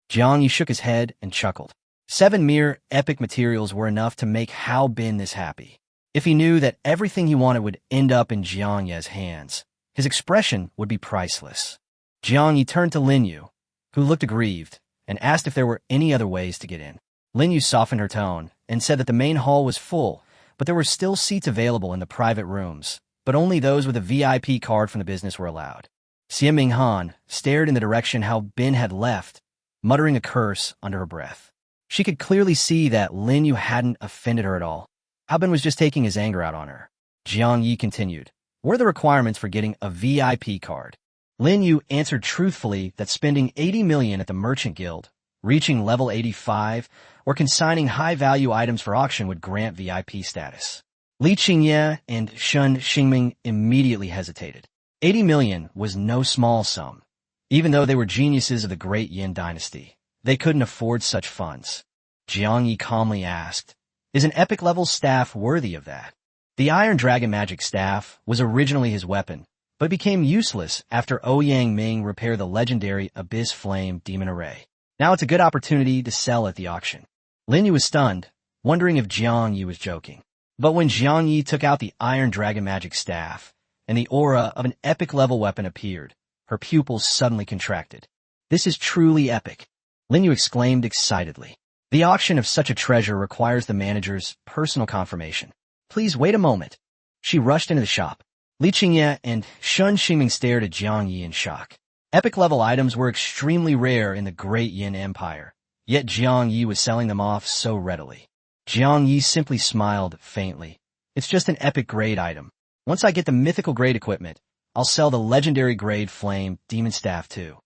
Jiangyi shook his head and chuckled. 7 mere epic materials were enough to make Hao Bin this happy. If he knew that everything he wanted would end up in Jiangyi's hands, his expression would be priceless. Jiangyi turned to Lin Yu, who looked aggrieved, and asked if there were any other ways to get in. Lin Yu softened her tone and said that the main hall was full, but there were still seats available in the private rooms, but only those with a VIP card from the business were allowed. Han stared in the direction Hao Bin had left, muttering a curse under her breath. She could clearly see that Lin Yu hadn't offended her at all. Hao Bin was just taking his anger out on her. Jiangyi continued. What are the requirements for getting a VIP card? Lin Yu answered truthfully that spending 80 million at the Merchant Guild, reaching level 85, or consigning high-value items for auction would grant VIP status. Li Qingye and Shun Xingming immediately hesitated. 80 million was no small sum. Even though they were geniuses of the Great Yin dynasty, they couldn't afford such funds. Jiangyi calmly asked, is an epic-level staff worthy of that? The Iron Dragon Magic Staff was originally his weapon, but became useless after Ouyang Ming repaired the legendary Abyss Flame Demon Array. Now it's a good opportunity to sell at the auction. Lin Yu was stunned, wondering if Jiangyi was joking. But when Jiangyi took out the Iron Dragon Magic Staff, and the aura of an epic-level weapon appeared, her pupils suddenly contracted. This is truly epic, Lin Yu exclaimed excitedly. The auction of such a treasure requires the manager's personal confirmation. Please wait a moment. She rushed into the shop. Li Qingye and Shun Xingming stared at Jiangyi in shock. Epic-level items were extremely rare in the Great Yin Empire, yet Jiangyi was selling them off so readily. Jiangyi simply smiled faintly. It's just an epic-grade item. Once I get the mythical-grade equipment, I'll sell the legendary-grade Flame Demon Staff too.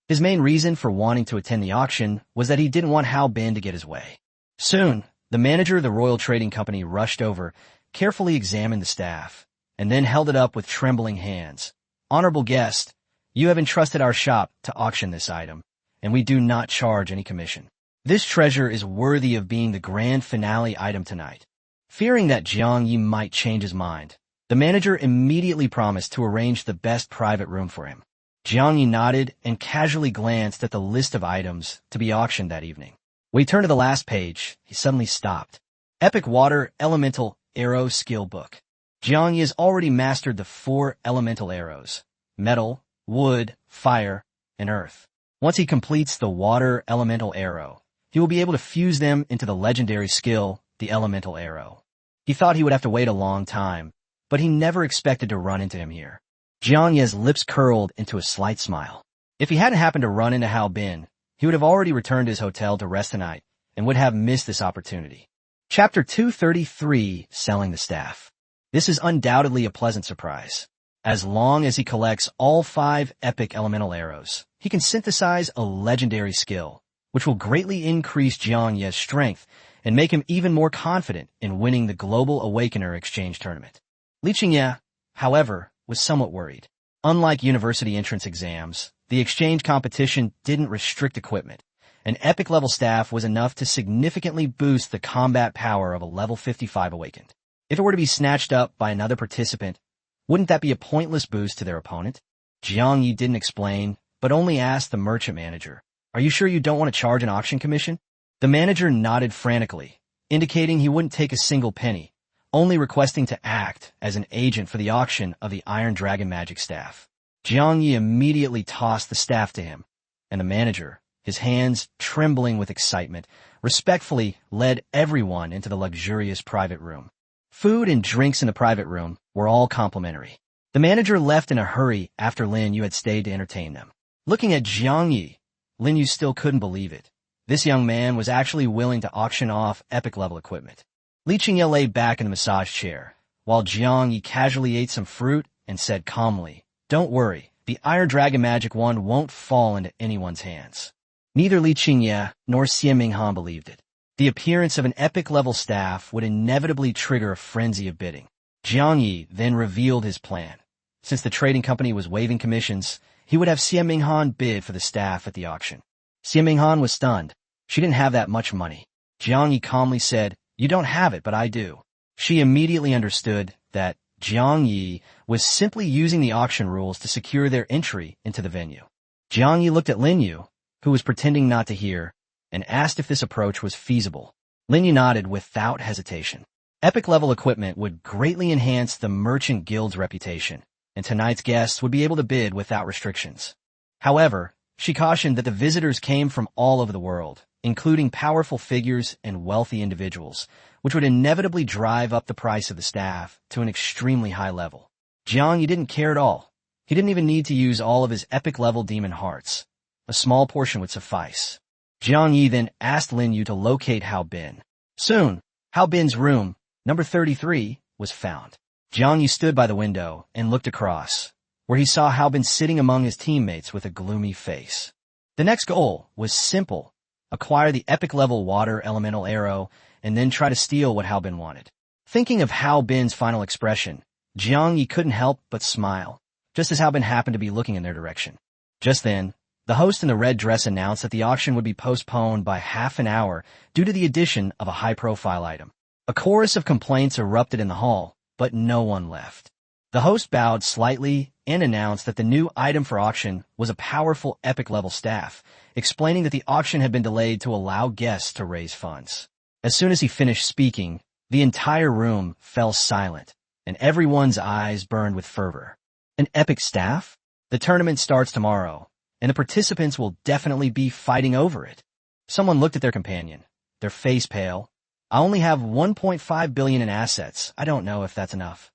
His main reason for wanting to attend the auction was that he didn't want Hao Bin to get his way. Soon, the manager of the Royal Trading Company rushed over, carefully examined the staff, and then held it up with trembling hands. Honorable guest, you have entrusted our shop to auction this item, and we do not charge any commission. This treasure is worthy of being the grand finale item tonight. Fearing that Jiangyi might change his mind, the manager immediately promised to arrange the best private room for him. Jiangyi nodded and casually glanced at the list of items to be auctioned that evening. When he turned to the last page, he suddenly stopped. Epic Water Elemental Arrow Skill Book. Jiangyi has already mastered the 4 elemental arrows: metal, wood, fire, and earth. Once he completes the water elemental arrow, he will be able to fuse them into the legendary skill, the elemental arrow. He thought he would have to wait a long time, but he never expected to run into him here. Jiang Ye's lips curled into a slight smile. If he hadn't happened to run into Hao Bin, he would have already returned to his hotel to rest tonight and would have missed this opportunity. Chapter 233, Selling the Staff. This is undoubtedly a pleasant surprise. As long as he collects all 5 epic elemental arrows, he can synthesize a legendary skill, which will greatly increase Jiang Ye's strength and make him even more confident in winning the Global Awakener Exchange Tournament. Li Qingye, however, was somewhat worried. Unlike university entrance exams, the exchange competition didn't restrict equipment. An epic-level staff was enough to significantly boost the combat power of a level 55 awakened. If it were to be snatched up by another participant, wouldn't that be a pointless boost to their opponent? Jiang Yi didn't explain, but only asked the merchant manager, "Are you sure you don't want to charge an auction commission?" The manager nodded frantically, indicating he wouldn't take a single penny, only requesting to act as an agent for the auction of the Iron Dragon Magic Staff. Jiang Yi immediately tossed the staff to him, and the manager, his hands trembling with excitement, respectfully led everyone into the luxurious private room. Food and drinks in the private room were all complimentary. The manager left in a hurry after Lin Yu had stayed to entertain them. Looking at Jiang Yi, Lin Yu still couldn't believe it. This young man was actually willing to auction off epic-level equipment. Li Qingye lay back in the massage chair, while Jiang Yi casually ate some fruit and said calmly, "Don't worry, the Iron Dragon Magic Wand won't fall into anyone's hands." Neither Li Qingye nor Xie Minghan believed it. The appearance of an epic-level staff would inevitably trigger a frenzy of bidding. Jiang Yi then revealed his plan. Since the trading company was waiving commissions, he would have Xie Minghan bid for the staff at the auction. Xie Minghan was stunned. She didn't have that much money. Jiang Yi calmly said, "You don't have it, but I do." She immediately understood that Jiang Yi was simply using the auction rules to secure their entry into the venue. Jiang Yi looked at Lin Yu, who was pretending not to hear, and asked if this approach was feasible. Lin Yu nodded without hesitation. Epic-level equipment would greatly enhance the Merchant Guild's reputation, and tonight's guests would be able to bid without restrictions. However, she cautioned that the visitors came from all over the world, including powerful figures and wealthy individuals, which would inevitably drive up the price of the staff to an extremely high level. Jiang Yi didn't care at all. He didn't even need to use all of his epic-level demon hearts. A small portion would suffice. Jiang Yi then asked Lin Yu to locate Hao Bin. Soon, Hao Bin's room, number 33, was found. Jiang Yi stood by the window and looked across, where he saw Hao Bin sitting among his teammates with a gloomy face. The next goal was simple: acquire the epic-level water elemental arrow and then try to steal what Hao Bin wanted. Thinking of Hao Bin's final expression, Jiang Yi couldn't help but smile, just as Hao Bin happened to be looking in their direction. Just then, the host in the red dress announced that the auction would be postponed by half an hour due to the addition of a high-profile item. A chorus of complaints erupted in the hall, but no one left. The host bowed slightly and announced that the new item for auction was a powerful epic-level staff, explaining that the auction had been delayed to allow guests to raise funds. As soon as he finished speaking, the entire room fell silent, and everyone's eyes burned with fervor. An epic staff? The tournament starts tomorrow, and the participants will definitely be fighting over it. Someone looked at their companion, their face pale. "I only have 1.5 billion in assets. I don't know if that's enough."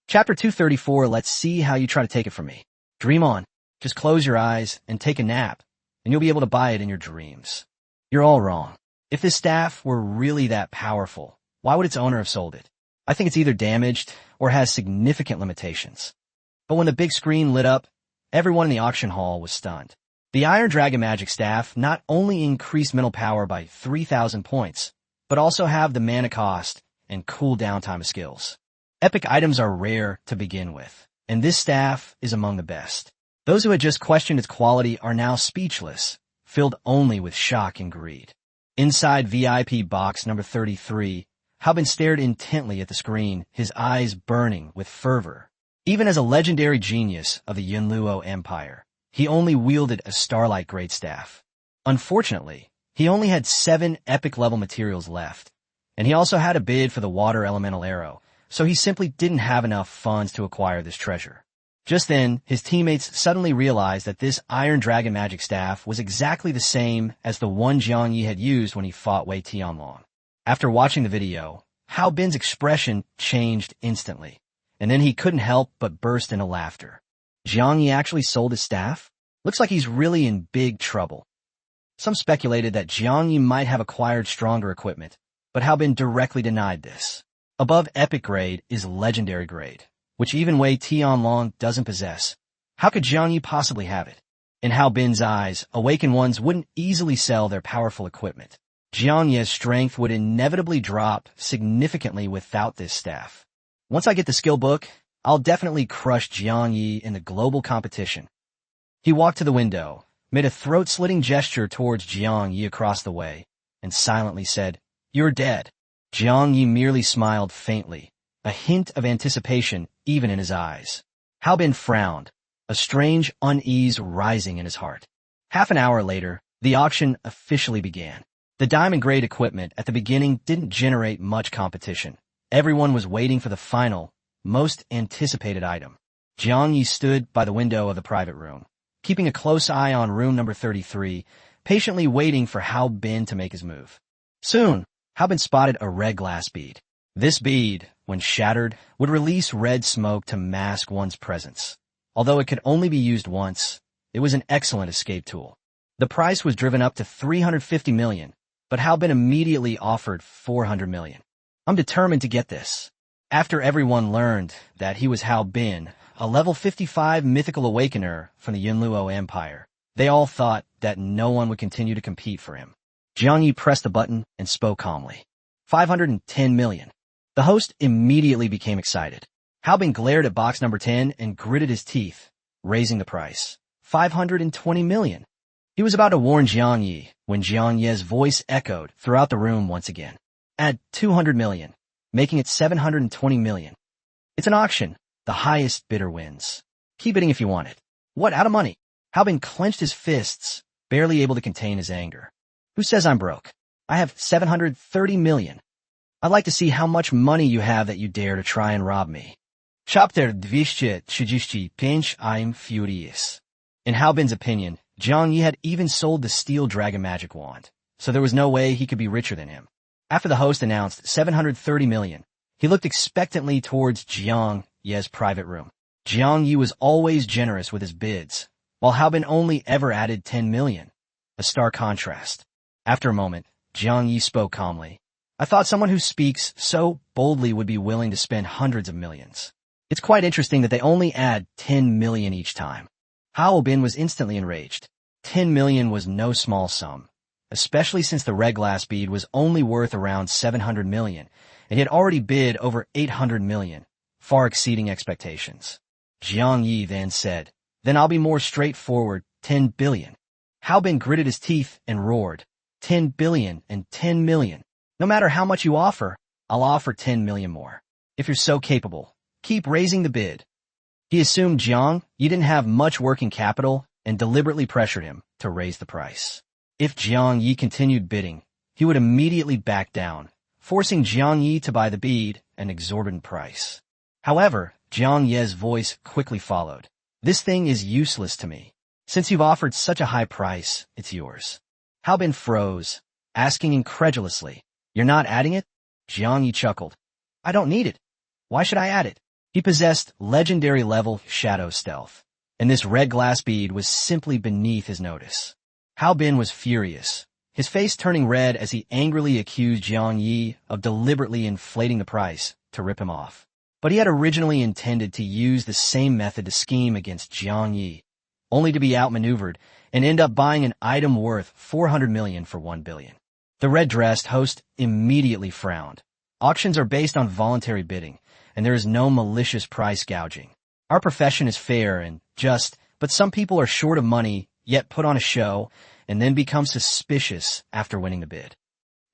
Chapter 234, let's see how you try to take it from me. Dream on. Just close your eyes and take a nap, and you'll be able to buy it in your dreams. You're all wrong. If this staff were really that powerful, why would its owner have sold it? I think it's either damaged or has significant limitations. But when the big screen lit up, everyone in the auction hall was stunned. The Iron Dragon Magic Staff not only increased mental power by 3,000 points, but also have the mana cost and cooldown time of skills. Epic items are rare to begin with, and this staff is among the best. Those who had just questioned its quality are now speechless, filled only with shock and greed. Inside VIP box number 33, Hao Bin stared intently at the screen, his eyes burning with fervor. Even as a legendary genius of the Yunluo Empire, he only wielded a Starlight Great Staff. Unfortunately, he only had 7 epic-level materials left, and he also had a bid for the Water Elemental Arrow, so he simply didn't have enough funds to acquire this treasure. Just then, his teammates suddenly realized that this Iron Dragon Magic Staff was exactly the same as the one Jiang Yi had used when he fought Wei Tianlong. After watching the video, Hao Bin's expression changed instantly, and then he couldn't help but burst into laughter. Jiang Yi actually sold his staff? Looks like he's really in big trouble. Some speculated that Jiang Yi might have acquired stronger equipment, but Hao Bin directly denied this. Above epic grade is legendary grade, which even Wei Tianlong doesn't possess. How could Jiang Yi possibly have it? In Hao Bin's eyes, awakened ones wouldn't easily sell their powerful equipment. Jiang Yi's strength would inevitably drop significantly without this staff. Once I get the skill book, I'll definitely crush Jiang Yi in the global competition. He walked to the window, made a throat-slitting gesture towards Jiang Yi across the way, and silently said, "You're dead." Jiang Yi merely smiled faintly, a hint of anticipation even in his eyes. Hao Bin frowned, a strange unease rising in his heart. Half an hour later, the auction officially began. The diamond-grade equipment at the beginning didn't generate much competition. Everyone was waiting for the final, most anticipated item. Jiang Yi stood by the window of the private room, keeping a close eye on room number 33, patiently waiting for Hao Bin to make his move. Soon, Hao Bin spotted a red glass bead. This bead, when shattered, would release red smoke to mask one's presence. Although it could only be used once, it was an excellent escape tool. The price was driven up to 350 million, but Hao Bin immediately offered 400 million. I'm determined to get this. After everyone learned that he was Hao Bin, a level 55 mythical awakener from the Yunluo Empire, they all thought that no one would continue to compete for him. Jiang Yi pressed the button and spoke calmly. 510 million. The host immediately became excited. Hao Bin glared at box number 10 and gritted his teeth, raising the price. 520 million. He was about to warn Jiang Yi when Jiang Yi's voice echoed throughout the room once again. Add 200 million, making it 720 million. It's an auction. The highest bidder wins. Keep bidding if you want it. What, out of money? Hao Bin clenched his fists, barely able to contain his anger. Who says I'm broke? I have 730 million. I'd like to see how much money you have that you dare to try and rob me. Chapter 235, I'm furious. In Hao Bin's opinion, Jiang Yi had even sold the steel dragon magic wand, so there was no way he could be richer than him. After the host announced 730 million, he looked expectantly towards Jiang Yi's private room. Jiang Yi was always generous with his bids, while Hao Bin only ever added 10 million. A stark contrast. After a moment, Jiang Yi spoke calmly. I thought someone who speaks so boldly would be willing to spend hundreds of millions. It's quite interesting that they only add 10 million each time. Hao Bin was instantly enraged. 10 million was no small sum, especially since the red glass bead was only worth around 700 million, and he had already bid over 800 million, far exceeding expectations. Jiang Yi then said, "Then I'll be more straightforward, 10 billion. Hao Bin gritted his teeth and roared, 10 billion and 10 million. No matter how much you offer, I'll offer 10 million more. If you're so capable, keep raising the bid." He assumed Jiang Yi didn't have much working capital and deliberately pressured him to raise the price. If Jiang Yi continued bidding, he would immediately back down, forcing Jiang Yi to buy the bead at an exorbitant price. However, Jiang Yi's voice quickly followed. "This thing is useless to me. Since you've offered such a high price, it's yours." Hao Bin froze, asking incredulously, "You're not adding it?" Jiang Yi chuckled. "I don't need it. Why should I add it?" He possessed legendary level shadow stealth, and this red glass bead was simply beneath his notice. Hao Bin was furious, his face turning red as he angrily accused Jiang Yi of deliberately inflating the price to rip him off. But he had originally intended to use the same method to scheme against Jiang Yi, only to be outmaneuvered and end up buying an item worth 400 million for 1 billion. The red-dressed host immediately frowned. Auctions are based on voluntary bidding, and there is no malicious price gouging. Our profession is fair and just, but some people are short of money, yet put on a show, and then become suspicious after winning the bid.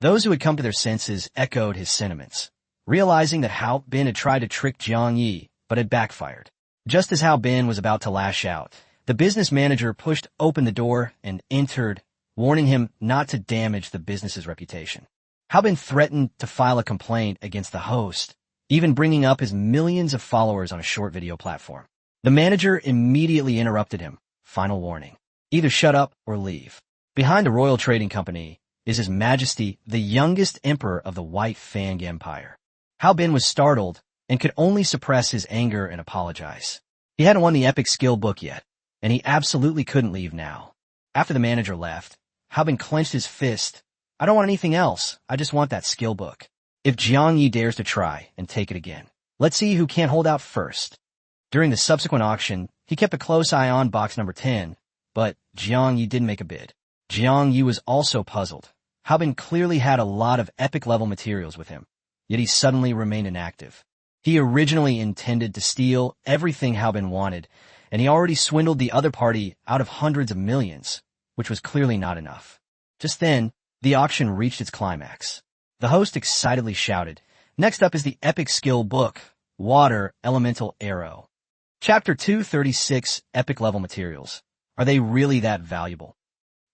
Those who had come to their senses echoed his sentiments, realizing that Hao Bin had tried to trick Jiang Yi, but had backfired. Just as Hao Bin was about to lash out, the business manager pushed open the door and entered, warning him not to damage the business's reputation. Hao Bin threatened to file a complaint against the host, even bringing up his millions of followers on a short video platform. The manager immediately interrupted him. Final warning. Either shut up or leave. Behind the Royal Trading Company is His Majesty, the youngest emperor of the White Fang Empire. Hao Bin was startled and could only suppress his anger and apologize. He hadn't won the epic skill book yet, and he absolutely couldn't leave now. After the manager left, Hao Bin clenched his fist. I don't want anything else. I just want that skill book. If Jiang Yi dares to try and take it again, let's see who can't hold out first. During the subsequent auction, he kept a close eye on box number 10, but Jiang Yi didn't make a bid. Jiang Yi was also puzzled. Hao Bin clearly had a lot of epic-level materials with him, yet he suddenly remained inactive. He originally intended to steal everything Hao Bin wanted, and he already swindled the other party out of hundreds of millions, which was clearly not enough. Just then, the auction reached its climax. The host excitedly shouted, "Next up is the epic skill book, Water Elemental Arrow. Chapter 236, Epic Level Materials. Are they really that valuable?"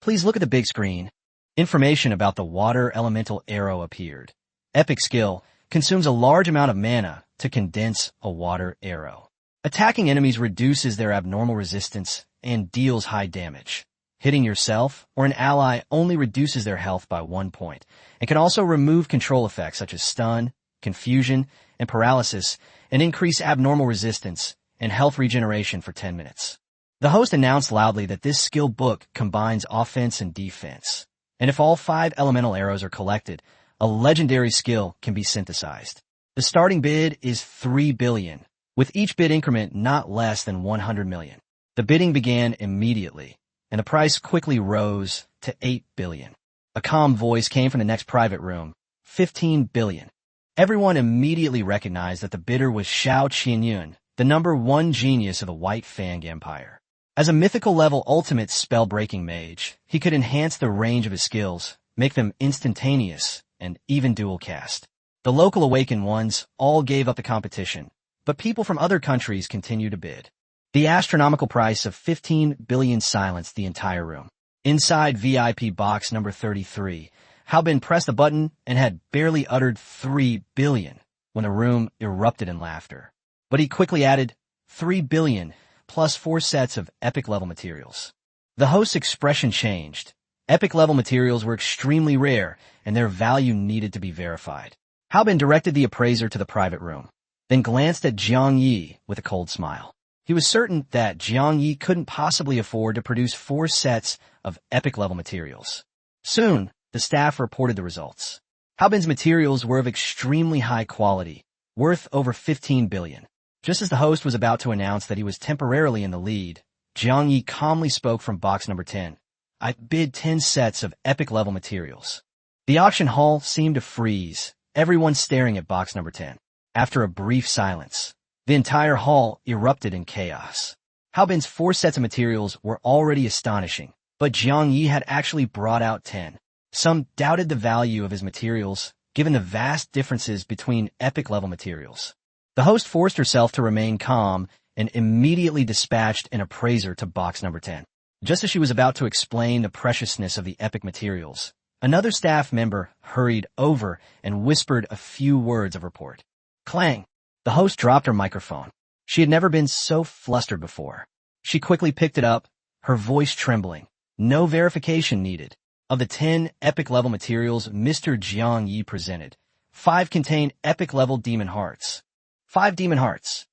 Please look at the big screen. Information about the Water Elemental Arrow appeared. Epic skill consumes a large amount of mana to condense a water arrow. Attacking enemies reduces their abnormal resistance and deals high damage. Hitting yourself or an ally only reduces their health by 1 point, and can also remove control effects such as stun, confusion, and paralysis, and increase abnormal resistance and health regeneration for 10 minutes. The host announced loudly that this skill book combines offense and defense, and if all 5 elemental arrows are collected, a legendary skill can be synthesized. The starting bid is 3 billion, with each bid increment not less than 100 million. The bidding began immediately, and the price quickly rose to 8 billion. A calm voice came from the next private room, 15 billion. Everyone immediately recognized that the bidder was Xiao Qianyun, the #1 genius of the White Fang Empire. As a mythical level ultimate spell-breaking mage, he could enhance the range of his skills, make them instantaneous, and even dual cast. The local awakened ones all gave up the competition, but people from other countries continued to bid. The astronomical price of 15 billion silenced the entire room. Inside VIP box number 33, Hao Bin pressed a button and had barely uttered 3 billion when the room erupted in laughter. But he quickly added 3 billion plus 4 sets of epic level materials. The host's expression changed. Epic level materials were extremely rare, and their value needed to be verified. Hao Bin directed the appraiser to the private room, then glanced at Jiang Yi with a cold smile. He was certain that Jiang Yi couldn't possibly afford to produce 4 sets of epic-level materials. Soon, the staff reported the results. Hao Bin's materials were of extremely high quality, worth over 15 billion. Just as the host was about to announce that he was temporarily in the lead, Jiang Yi calmly spoke from box number 10. "I bid 10 sets of epic-level materials." The auction hall seemed to freeze, everyone staring at box number 10. After a brief silence, the entire hall erupted in chaos. Hao Bin's 4 sets of materials were already astonishing, but Jiang Yi had actually brought out 10. Some doubted the value of his materials, given the vast differences between epic-level materials. The host forced herself to remain calm and immediately dispatched an appraiser to box number 10. Just as she was about to explain the preciousness of the epic materials, another staff member hurried over and whispered a few words of report. Clang! The host dropped her microphone. She had never been so flustered before. She quickly picked it up, her voice trembling. No verification needed. Of the 10 epic-level materials Mr. Jiang Yi presented, 5 contained epic-level demon hearts. 5 demon hearts.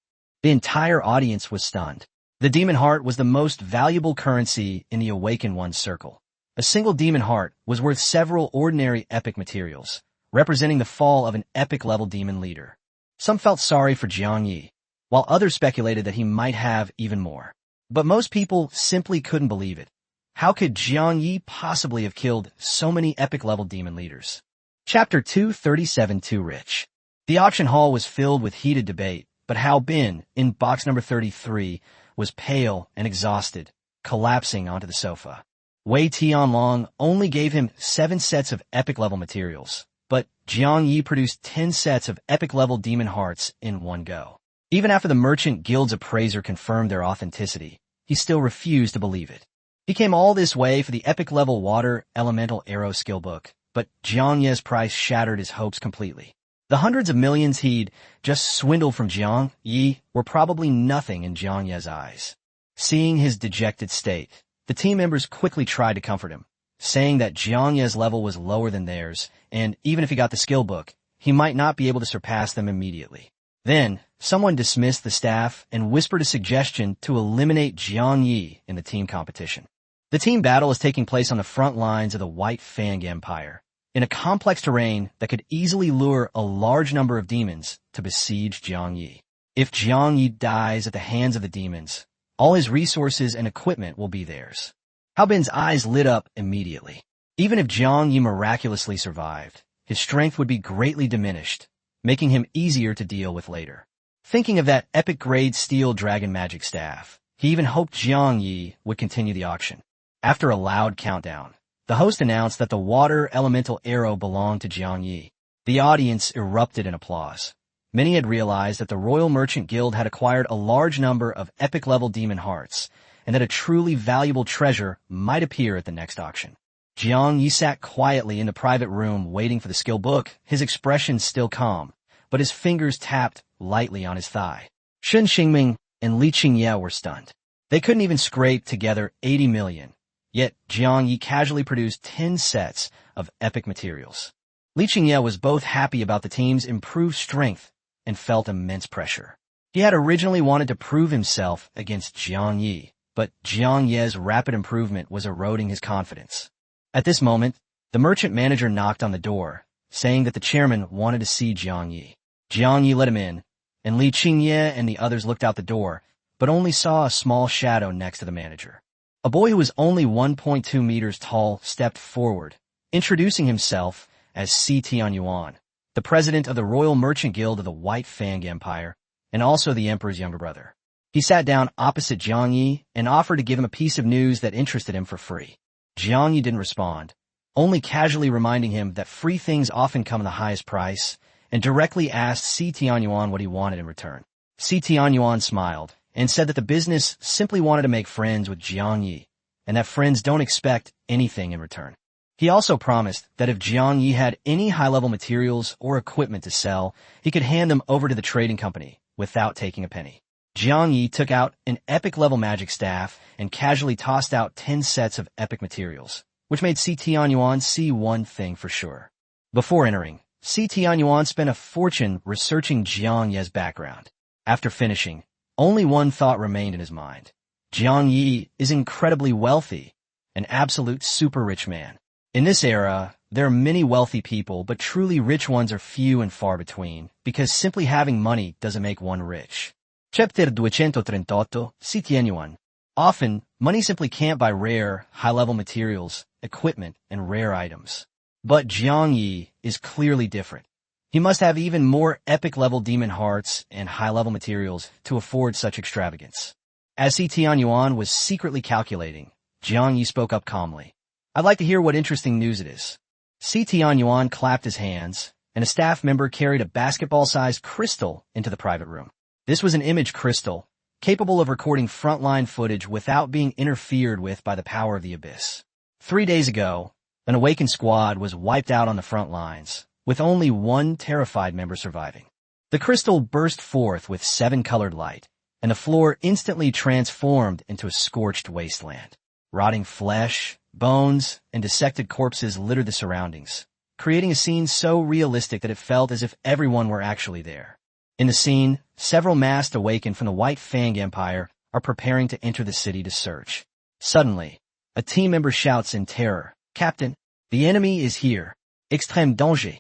The entire audience was stunned. The demon heart was the most valuable currency in the Awakened One's circle. A single demon heart was worth several ordinary epic materials, representing the fall of an epic-level demon leader. Some felt sorry for Jiang Yi, while others speculated that he might have even more. But most people simply couldn't believe it. How could Jiang Yi possibly have killed so many epic-level demon leaders? Chapter 237, Too Rich. The auction hall was filled with heated debate, but Hao Bin, in box number 33, was pale and exhausted, collapsing onto the sofa. Wei Tianlong only gave him 7 sets of epic-level materials, but Jiang Yi produced 10 sets of epic-level demon hearts in one go. Even after the Merchant Guild's appraiser confirmed their authenticity, he still refused to believe it. He came all this way for the epic-level Water Elemental Arrow skill book, but Jiang Ye's price shattered his hopes completely. The hundreds of millions he'd just swindled from Jiang Yi were probably nothing in Jiang Ye's eyes. Seeing his dejected state, the team members quickly tried to comfort him, saying that Jiang Ye's level was lower than theirs, and even if he got the skill book, he might not be able to surpass them immediately. Then, someone dismissed the staff and whispered a suggestion to eliminate Jiang Yi in the team competition. The team battle is taking place on the front lines of the White Fang Empire, in a complex terrain that could easily lure a large number of demons to besiege Jiang Yi. If Jiang Yi dies at the hands of the demons, all his resources and equipment will be theirs. Hao Bin's eyes lit up immediately. Even if Jiang Yi miraculously survived, his strength would be greatly diminished, making him easier to deal with later. Thinking of that epic-grade steel dragon magic staff, he even hoped Jiang Yi would continue the auction. After a loud countdown, the host announced that the water elemental arrow belonged to Jiang Yi. The audience erupted in applause. Many had realized that the Royal Merchant Guild had acquired a large number of epic-level demon hearts, and that a truly valuable treasure might appear at the next auction. Jiang Yi sat quietly in the private room waiting for the skill book, his expression still calm, but his fingers tapped lightly on his thigh. Shen Xingming and Li Qingye were stunned. They couldn't even scrape together 80 million, yet Jiang Yi casually produced 10 sets of epic materials. Li Qingye was both happy about the team's improved strength and felt immense pressure. He had originally wanted to prove himself against Jiang Yi, but Jiang Ye's rapid improvement was eroding his confidence. At this moment, the merchant manager knocked on the door, saying that the chairman wanted to see Jiang Yi. Jiang Yi let him in, and Li Qingye and the others looked out the door, but only saw a small shadow next to the manager. A boy who was only 1.2 meters tall stepped forward, introducing himself as Si Tianyuan, the president of the Royal Merchant Guild of the White Fang Empire, and also the emperor's younger brother. He sat down opposite Jiang Yi and offered to give him a piece of news that interested him for free. Jiang Yi didn't respond, only casually reminding him that free things often come at the highest price, and directly asked Si Tianyuan what he wanted in return. Si Tianyuan smiled and said that the business simply wanted to make friends with Jiang Yi, and that friends don't expect anything in return. He also promised that if Jiang Yi had any high-level materials or equipment to sell, he could hand them over to the trading company without taking a penny. Jiang Yi took out an epic-level magic staff and casually tossed out 10 sets of epic materials, which made Si Tianyuan see one thing for sure. Before entering, Si Tianyuan spent a fortune researching Jiang Ye's background. After finishing, only one thought remained in his mind. Jiang Yi is incredibly wealthy, an absolute super-rich man. In this era, there are many wealthy people, but truly rich ones are few and far between, because simply having money doesn't make one rich. Chapter 238, Si Tianyuan. Often, money simply can't buy rare, high-level materials, equipment, and rare items. But Jiang Yi is clearly different. He must have even more epic-level demon hearts and high-level materials to afford such extravagance. As Si Tianyuan was secretly calculating, Jiang Yi spoke up calmly. I'd like to hear what interesting news it is. Si Tianyuan clapped his hands, and a staff member carried a basketball-sized crystal into the private room. This was an image crystal, capable of recording frontline footage without being interfered with by the power of the abyss. 3 days ago, an awakened squad was wiped out on the front lines, with only one terrified member surviving. The crystal burst forth with 7-colored light, and the floor instantly transformed into a scorched wasteland. Rotting flesh, bones, and dissected corpses littered the surroundings, creating a scene so realistic that it felt as if everyone were actually there. In the scene, several masked awakened from the White Fang Empire are preparing to enter the city to search. Suddenly, a team member shouts in terror, "Captain, the enemy is here. Extrême danger."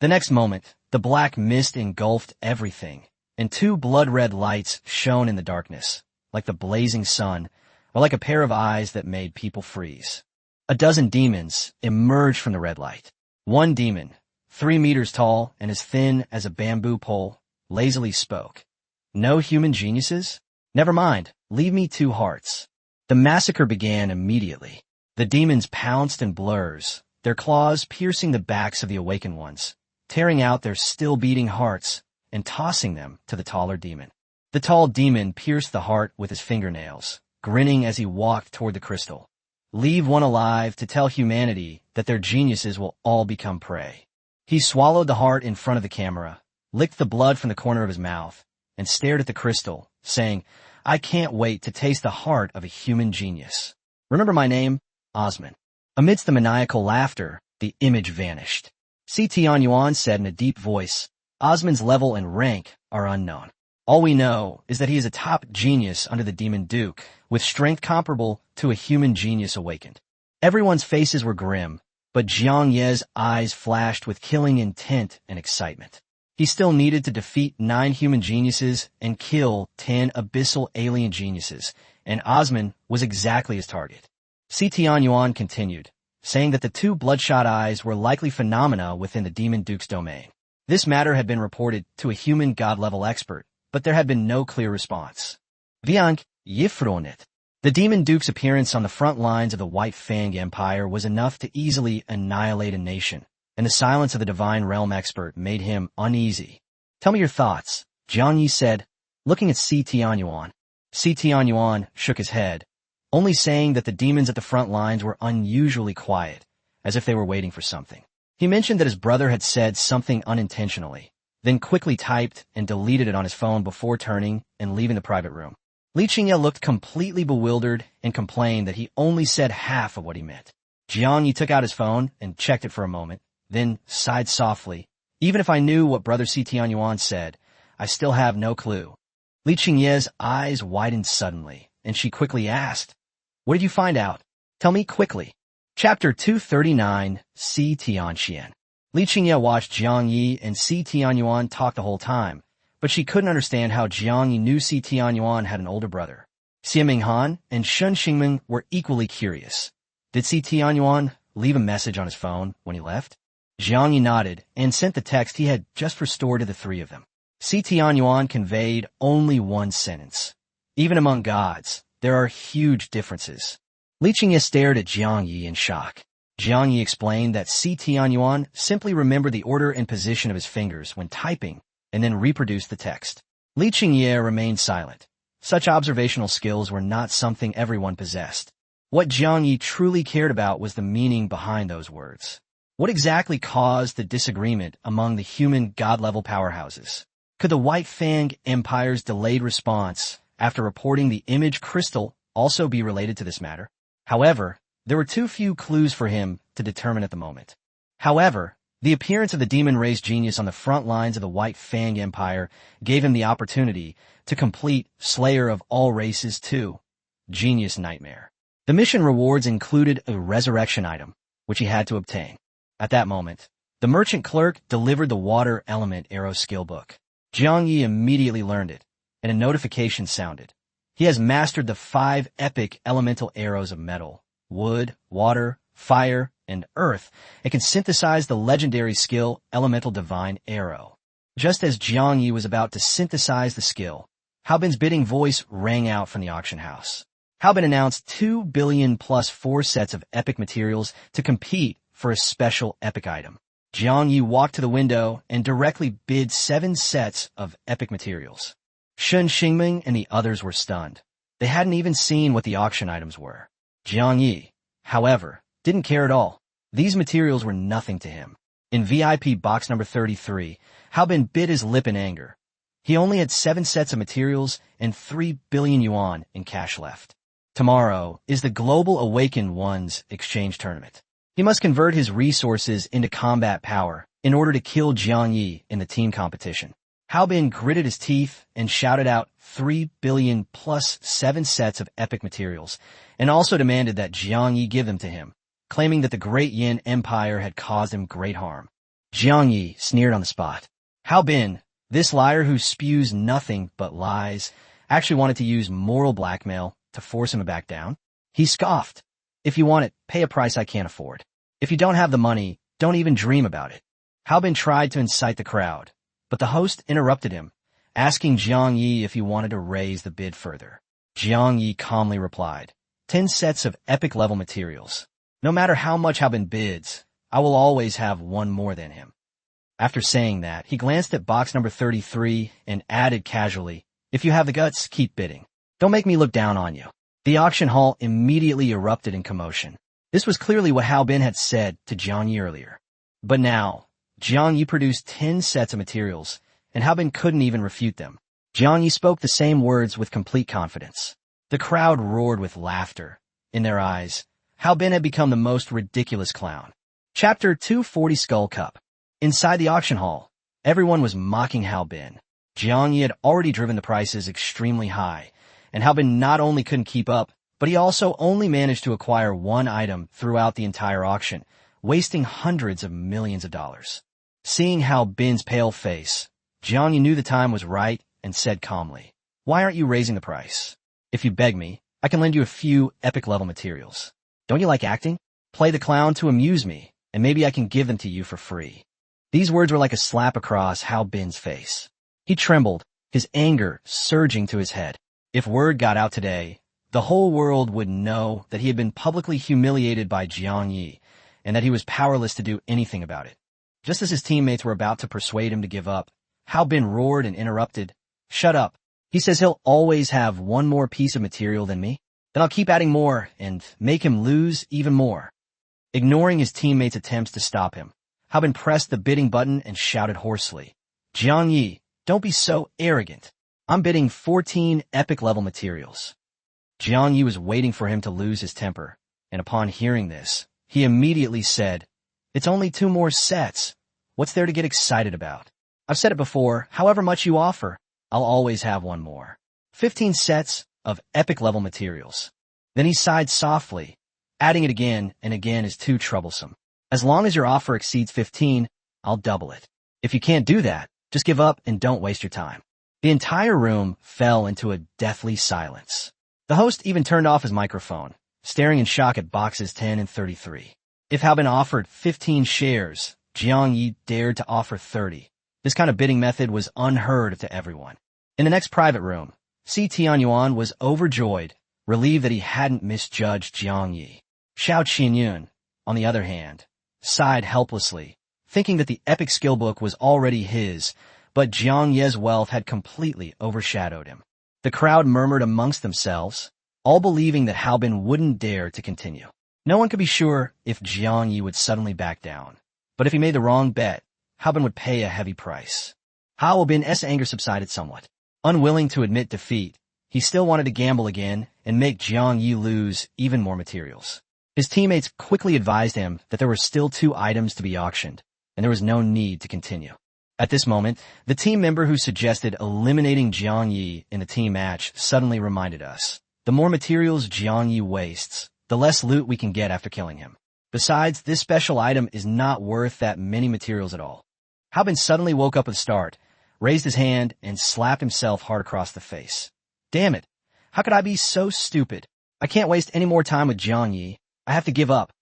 The next moment, the black mist engulfed everything, and 2 blood-red lights shone in the darkness, like the blazing sun, or like a pair of eyes that made people freeze. A dozen demons emerged from the red light. One demon, 3 meters tall and as thin as a bamboo pole, lazily spoke. No human geniuses? Never mind, leave me 2 hearts. The massacre began immediately. The demons pounced in blurs, their claws piercing the backs of the awakened ones, tearing out their still-beating hearts and tossing them to the taller demon. The tall demon pierced the heart with his fingernails, grinning as he walked toward the crystal. Leave one alive to tell humanity that their geniuses will all become prey. He swallowed the heart in front of the camera, licked the blood from the corner of his mouth, and stared at the crystal, saying, "I can't wait to taste the heart of a human genius. Remember my name? Osman." Amidst the maniacal laughter, the image vanished. Tianyuan said in a deep voice. Osman's level and rank are unknown. All we know is that he is a top genius under the Demon Duke, with strength comparable to a human genius awakened. Everyone's faces were grim, but Jiang Ye's eyes flashed with killing intent and excitement. He still needed to defeat 9 human geniuses and kill 10 abyssal alien geniuses, and Osman was exactly his target. Tianyuan continued, saying that the 2 bloodshot eyes were likely phenomena within the Demon Duke's domain. This matter had been reported to a human god-level expert, but there had been no clear response. Viank Yifronit. The Demon Duke's appearance on the front lines of the White Fang Empire was enough to easily annihilate a nation, and the silence of the Divine Realm expert made him uneasy. Tell me your thoughts, Jiang Yi said, looking at Tianyuan. Tianyuan shook his head, only saying that the demons at the front lines were unusually quiet, as if they were waiting for something. He mentioned that his brother had said something unintentionally, then quickly typed and deleted it on his phone before turning and leaving the private room. Li Qingye looked completely bewildered and complained that he only said half of what he meant. Jiang Yi took out his phone and checked it for a moment, then sighed softly. Even if I knew what Brother Tianyuan said, I still have no clue. Li Qingye's eyes widened suddenly, and she quickly asked, "What did you find out? Tell me quickly." Chapter 239, Tianxian. Li Qingye watched Jiang Yi and Tianyuan talk the whole time, but she couldn't understand how Jiang Yi knew Tianyuan had an older brother. Xie Minghan and Shun Xingming were equally curious. Did Tianyuan leave a message on his phone when he left? Jiang Yi nodded and sent the text he had just restored to the 3 of them. Tianyuan conveyed only one sentence. Even among gods, there are huge differences. Li Qingye stared at Jiang Yi in shock. Jiang Yi explained that Tianyuan simply remembered the order and position of his fingers when typing and then reproduced the text. Li Qingye remained silent. Such observational skills were not something everyone possessed. What Jiang Yi truly cared about was the meaning behind those words. What exactly caused the disagreement among the human god-level powerhouses? Could the White Fang Empire's delayed response after reporting the image crystal also be related to this matter? However, there were too few clues for him to determine at the moment. However, the appearance of the demon-raised genius on the front lines of the White Fang Empire gave him the opportunity to complete Slayer of All Races 2, Genius Nightmare. The mission rewards included a resurrection item, which he had to obtain. At that moment, the merchant clerk delivered the water element arrow skill book. Jiang Yi immediately learned it, and a notification sounded. He has mastered the 5 epic elemental arrows of metal, wood, water, fire, and earth, and can synthesize the legendary skill Elemental Divine Arrow. Just as Jiang Yi was about to synthesize the skill, Haobin's bidding voice rang out from the auction house. Haobin announced 2 billion plus 4 sets of epic materials to compete for a special epic item. Jiang Yi walked to the window and directly bid 7 sets of epic materials. Shun Xingming and the others were stunned. They hadn't even seen what the auction items were. Jiang Yi, however, didn't care at all. These materials were nothing to him. In VIP box number 33, Haobin bit his lip in anger. He only had 7 sets of materials and 3 billion yuan in cash left. Tomorrow is the Global Awakened Ones exchange tournament. He must convert his resources into combat power in order to kill Jiang Yi in the team competition. Haobin gritted his teeth and shouted out 3 billion plus 7 sets of epic materials, and also demanded that Jiang Yi give them to him, claiming that the Great Yin Empire had caused him great harm. Jiang Yi sneered on the spot. Haobin, this liar who spews nothing but lies, actually wanted to use moral blackmail to force him to back down? He scoffed. If you want it, pay a price I can't afford. If you don't have the money, don't even dream about it. Haobin tried to incite the crowd, but the host interrupted him, asking Jiang Yi if he wanted to raise the bid further. Jiang Yi calmly replied, 10 sets of epic level materials. No matter how much Haobin bids, I will always have one more than him. After saying that, he glanced at box number 33 and added casually, if you have the guts, keep bidding. Don't make me look down on you. The auction hall immediately erupted in commotion. This was clearly what Haobin had said to Jiang Yi earlier. But now, Jiang Yi produced 10 sets of materials, and Haobin couldn't even refute them. Jiang Yi spoke the same words with complete confidence. The crowd roared with laughter. In their eyes, Haobin had become the most ridiculous clown. Chapter 240 Skull Cup. Inside the auction hall, everyone was mocking Hao Bin. Jiang Yi had already driven the prices extremely high, and Hao Bin not only couldn't keep up, but he also only managed to acquire one item throughout the entire auction, wasting hundreds of millions of dollars. Seeing Hao Bin's pale face, Jiang Yi knew the time was right and said calmly, "Why aren't you raising the price? If you beg me, I can lend you a few epic-level materials. Don't you like acting? Play the clown to amuse me, and maybe I can give them to you for free." These words were like a slap across Hao Bin's face. He trembled, his anger surging to his head. If word got out today, the whole world would know that he had been publicly humiliated by Jiang Yi, and that he was powerless to do anything about it. Just as his teammates were about to persuade him to give up, Hao Bin roared and interrupted, "Shut up. He says he'll always have one more piece of material than me? Then I'll keep adding more and make him lose even more." Ignoring his teammates' attempts to stop him, Hao Bin pressed the bidding button and shouted hoarsely, "Jiang Yi, don't be so arrogant. I'm bidding 14 epic-level materials." Jiang Yi was waiting for him to lose his temper, and upon hearing this, he immediately said, "It's only 2 more sets. What's there to get excited about? I've said it before, however much you offer, I'll always have one more. 15 sets of epic-level materials." Then he sighed softly. "Adding it again and again is too troublesome. As long as your offer exceeds 15, I'll double it. If you can't do that, just give up and don't waste your time." The entire room fell into a deathly silence. The host even turned off his microphone, staring in shock at boxes 10 and 33. If Hao Bin offered 15 shares, Jiang Yi dared to offer 30. This kind of bidding method was unheard of to everyone. In the next private room, Si Tianyuan was overjoyed, relieved that he hadn't misjudged Jiang Yi. Xiao Qinyun, on the other hand, sighed helplessly, thinking that the epic skill book was already his, but Jiang Ye's wealth had completely overshadowed him. The crowd murmured amongst themselves, all believing that Hao Bin wouldn't dare to continue. No one could be sure if Jiang Yi would suddenly back down, but if he made the wrong bet, Hao Bin would pay a heavy price. Hao Bin's anger subsided somewhat. Unwilling to admit defeat, he still wanted to gamble again and make Jiang Yi lose even more materials. His teammates quickly advised him that there were still 2 items to be auctioned, and there was no need to continue. At this moment, the team member who suggested eliminating Jiang Yi in the team match suddenly reminded us, "The more materials Jiang Yi wastes, the less loot we can get after killing him. Besides, this special item is not worth that many materials at all." Hao Bin suddenly woke up with a start, raised his hand, and slapped himself hard across the face. "Damn it! How could I be so stupid? I can't waste any more time with Jiang Yi. I have to give up."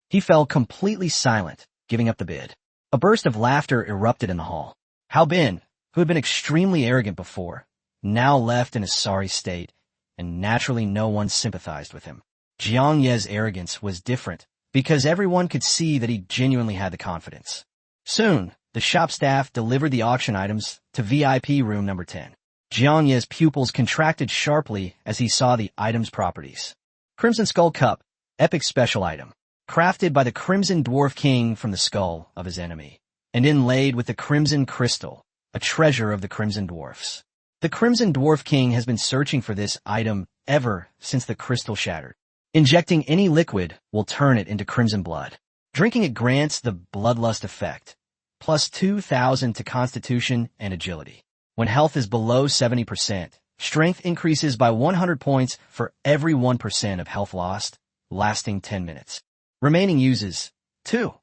He fell completely silent, giving up the bid. A burst of laughter erupted in the hall. Hao Bin, who had been extremely arrogant before, now left in a sorry state, and naturally no one sympathized with him. Jiang Ye's arrogance was different, because everyone could see that he genuinely had the confidence. Soon, the shop staff delivered the auction items to VIP room number 10. Jiang Ye's pupils contracted sharply as he saw the item's properties. Crimson Skull Cup, epic special item, crafted by the Crimson Dwarf King from the skull of his enemy, and inlaid with the Crimson Crystal, a treasure of the Crimson Dwarfs. The Crimson Dwarf King has been searching for this item ever since the crystal shattered. Injecting any liquid will turn it into crimson blood. Drinking it grants the bloodlust effect, plus 2,000 to constitution and agility. When health is below 70%, strength increases by 100 points for every 1% of health lost, lasting 10 minutes. Remaining uses 2.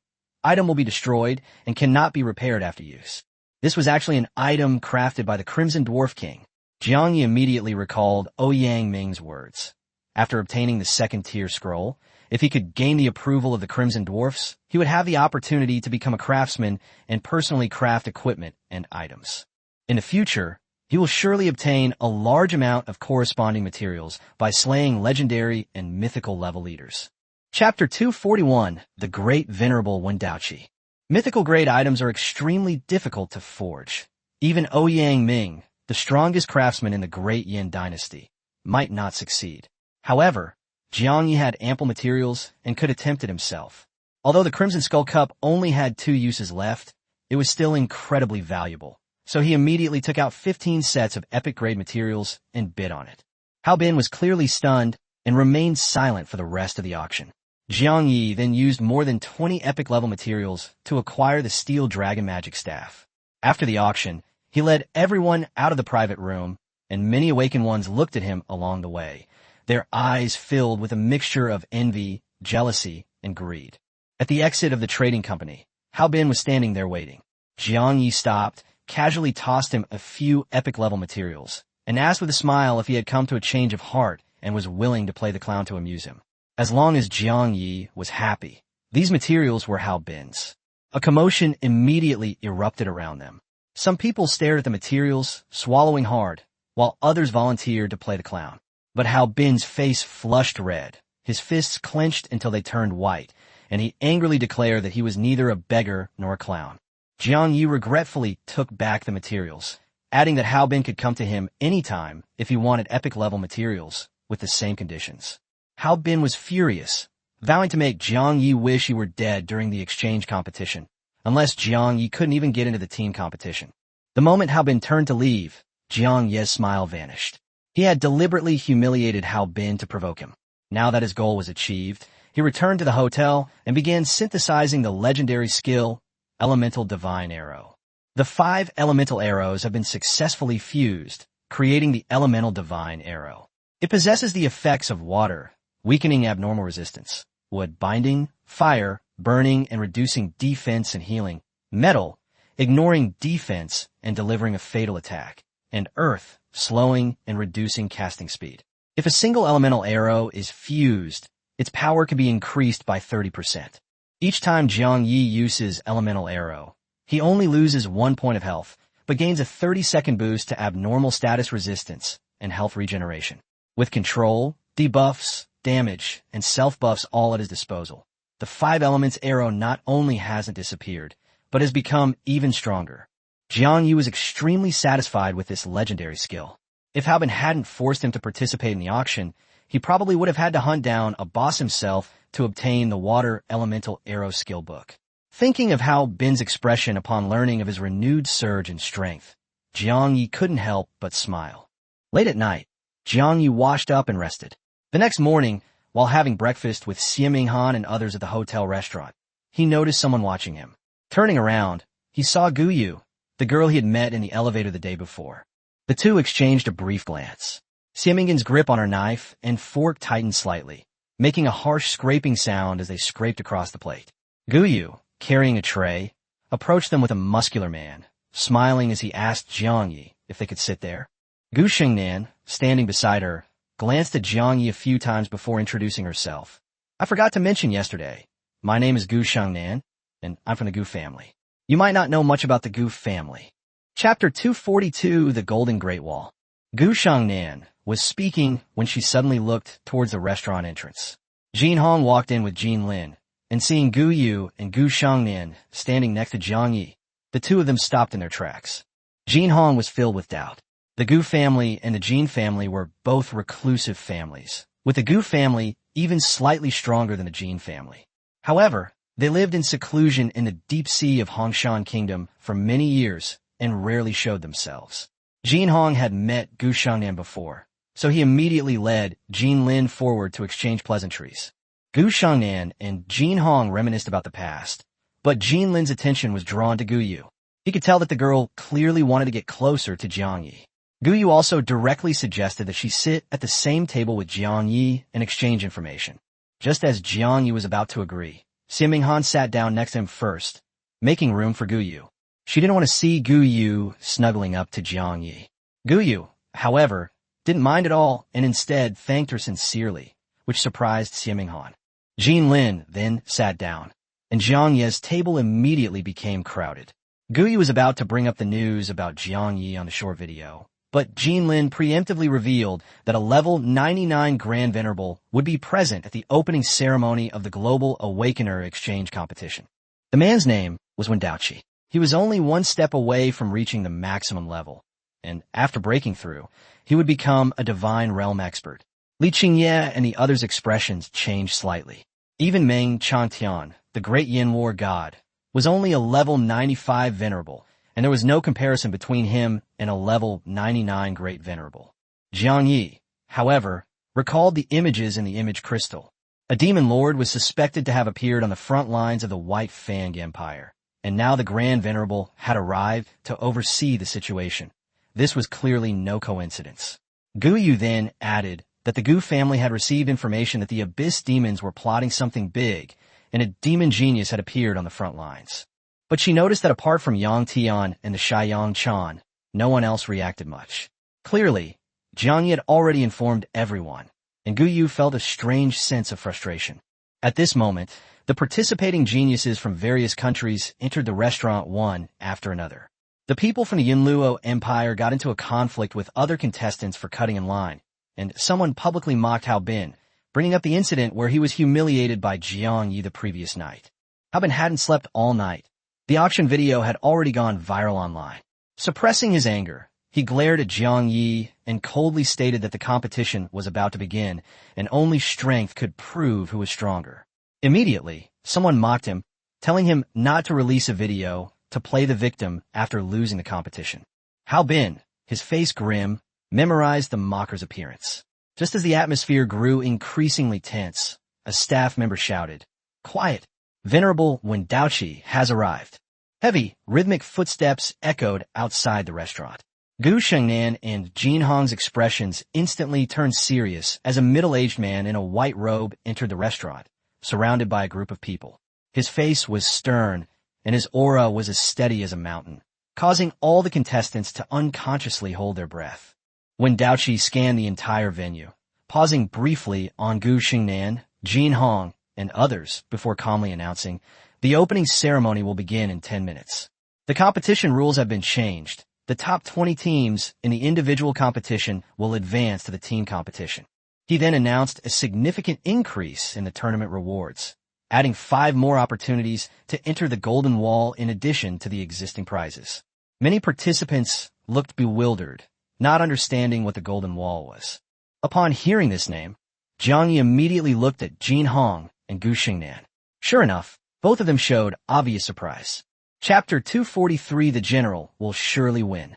Item will be destroyed and cannot be repaired after use. This was actually an item crafted by the Crimson Dwarf King. Jiang Yi immediately recalled Ouyang Ming's words. After obtaining the 2nd-tier scroll, if he could gain the approval of the Crimson Dwarfs, he would have the opportunity to become a craftsman and personally craft equipment and items. In the future, he will surely obtain a large amount of corresponding materials by slaying legendary and mythical level leaders. Chapter 241, The Great Venerable Wendaoqi. Mythical grade items are extremely difficult to forge. Even Ouyang Ming, the strongest craftsman in the Great Yin dynasty, might not succeed. However, Jiang Yi had ample materials and could attempt it himself. Although the Crimson Skull Cup only had 2 uses left, it was still incredibly valuable. So he immediately took out 15 sets of epic grade materials and bid on it. Hao Bin was clearly stunned and remained silent for the rest of the auction. Jiang Yi then used more than 20 epic-level materials to acquire the Steel Dragon Magic Staff. After the auction, he led everyone out of the private room, and many awakened ones looked at him along the way, their eyes filled with a mixture of envy, jealousy, and greed. At the exit of the trading company, Hao Bin was standing there waiting. Jiang Yi stopped, casually tossed him a few epic-level materials, and asked with a smile if he had come to a change of heart and was willing to play the clown to amuse him. As long as Jiang Yi was happy, these materials were Hao Bin's. A commotion immediately erupted around them. Some people stared at the materials, swallowing hard, while others volunteered to play the clown. But Hao Bin's face flushed red, his fists clenched until they turned white, and he angrily declared that he was neither a beggar nor a clown. Jiang Yi regretfully took back the materials, adding that Hao Bin could come to him anytime if he wanted epic-level materials with the same conditions. Hao Bin was furious, vowing to make Jiang Yi wish he were dead during the exchange competition, unless Jiang Yi couldn't even get into the team competition. The moment Hao Bin turned to leave, Jiang Yi's smile vanished. He had deliberately humiliated Hao Bin to provoke him. Now that his goal was achieved, he returned to the hotel and began synthesizing the legendary skill, Elemental Divine Arrow. The 5 elemental arrows have been successfully fused, creating the Elemental Divine Arrow. It possesses the effects of water, weakening abnormal resistance, wood binding, fire, burning and reducing defense and healing, metal, ignoring defense and delivering a fatal attack, and earth, slowing and reducing casting speed. If a single elemental arrow is fused, its power can be increased by 30%. Each time Jiang Yi uses elemental arrow, he only loses 1 point of health, but gains a 30-second boost to abnormal status resistance and health regeneration. With control, debuffs, damage, and self-buffs all at his disposal, the 5 elements arrow not only hasn't disappeared, but has become even stronger. Jiang Yi was extremely satisfied with this legendary skill. If Hao Bin hadn't forced him to participate in the auction, he probably would have had to hunt down a boss himself to obtain the Water Elemental Arrow skill book. Thinking of Hao Bin's expression upon learning of his renewed surge in strength, Jiang Yi couldn't help but smile. Late at night, Jiang Yi washed up and rested. The next morning, while having breakfast with Xie Minghan and others at the hotel restaurant, he noticed someone watching him. Turning around, he saw Gu Yu, the girl he had met in the elevator the day before. The two exchanged a brief glance. Xie Minghan's grip on her knife and fork tightened slightly, making a harsh scraping sound as they scraped across the plate. Gu Yu, carrying a tray, approached them with a muscular man, smiling as he asked Jiang Yi if they could sit there. Gu Shengnan, standing beside her, glanced at Jiang Yi a few times before introducing herself. I forgot to mention yesterday. My name is Gu Shengnan, and I'm from the Gu family. You might not know much about the Gu family. Chapter 242, The Golden Great Wall. Gu Shengnan was speaking when she suddenly looked towards the restaurant entrance. Jin Hong walked in with Jin Lin, and seeing Gu Yu and Gu Shengnan standing next to Jiang Yi, the two of them stopped in their tracks. Jin Hong was filled with doubt. The Gu family and the Jin family were both reclusive families, with the Gu family even slightly stronger than the Jin family. However, they lived in seclusion in the deep sea of Hongshan Kingdom for many years and rarely showed themselves. Jin Hong had met Gu Shengnan before, so he immediately led Jin Lin forward to exchange pleasantries. Gu Shengnan and Jin Hong reminisced about the past, but Jin Lin's attention was drawn to Gu Yu. He could tell that the girl clearly wanted to get closer to Jiang Yi. Gu Yu also directly suggested that she sit at the same table with Jiang Yi and exchange information. Just as Jiang Yi was about to agree, Xie Minghan sat down next to him first, making room for Gu Yu. She didn't want to see Gu Yu snuggling up to Jiang Yi. Gu Yu, however, didn't mind at all and instead thanked her sincerely, which surprised Xie Minghan. Jin Lin then sat down, and Jiang Yi's table immediately became crowded. Gu Yu was about to bring up the news about Jiang Yi on the short video, but Jin Lin preemptively revealed that a level 99 Grand Venerable would be present at the opening ceremony of the Global Awakener Exchange Competition. The man's name was Wendaoqi. He was only one step away from reaching the maximum level, and after breaking through, he would become a Divine Realm expert. Li Qingye and the others' expressions changed slightly. Even Meng Changtian, the great Yin War god, was only a level 95 Venerable, and there was no comparison between him and a level 99 Great Venerable. Jiang Yi, however, recalled the images in the image crystal. A demon lord was suspected to have appeared on the front lines of the White Fang Empire, and now the Grand Venerable had arrived to oversee the situation. This was clearly no coincidence. Gu Yu then added that the Gu family had received information that the Abyss demons were plotting something big, and a demon genius had appeared on the front lines. But she noticed that apart from Yang Tian and the Shaiyang Chan, no one else reacted much. Clearly, Jiang Yi had already informed everyone, and Gu Yu felt a strange sense of frustration. At this moment, the participating geniuses from various countries entered the restaurant one after another. The people from the Yunluo Empire got into a conflict with other contestants for cutting in line, and someone publicly mocked Hao Bin, bringing up the incident where he was humiliated by Jiang Yi the previous night. Hao Bin hadn't slept all night. The auction video had already gone viral online. Suppressing his anger, he glared at Jiang Yi and coldly stated that the competition was about to begin, and only strength could prove who was stronger. Immediately, someone mocked him, telling him not to release a video to play the victim after losing the competition. Hao Bin, his face grim, memorized the mocker's appearance. Just as the atmosphere grew increasingly tense, a staff member shouted, "Quiet! Venerable Wen Daoqi has arrived." Heavy, rhythmic footsteps echoed outside the restaurant. Gu Shengnan and Jin Hong's expressions instantly turned serious as a middle-aged man in a white robe entered the restaurant, surrounded by a group of people. His face was stern, and his aura was as steady as a mountain, causing all the contestants to unconsciously hold their breath. When Daoqi scanned the entire venue, pausing briefly on Gu Shengnan, Jin Hong, and others before calmly announcing, "The opening ceremony will begin in 10 minutes. The competition rules have been changed. The top 20 teams in the individual competition will advance to the team competition." He then announced a significant increase in the tournament rewards, adding 5 more opportunities to enter the Golden Wall in addition to the existing prizes. Many participants looked bewildered, not understanding what the Golden Wall was. Upon hearing this name, Jiang Yi immediately looked at Jin Hong and Gu Shengnan. Sure enough, both of them showed obvious surprise. Chapter 243, The General Will Surely Win.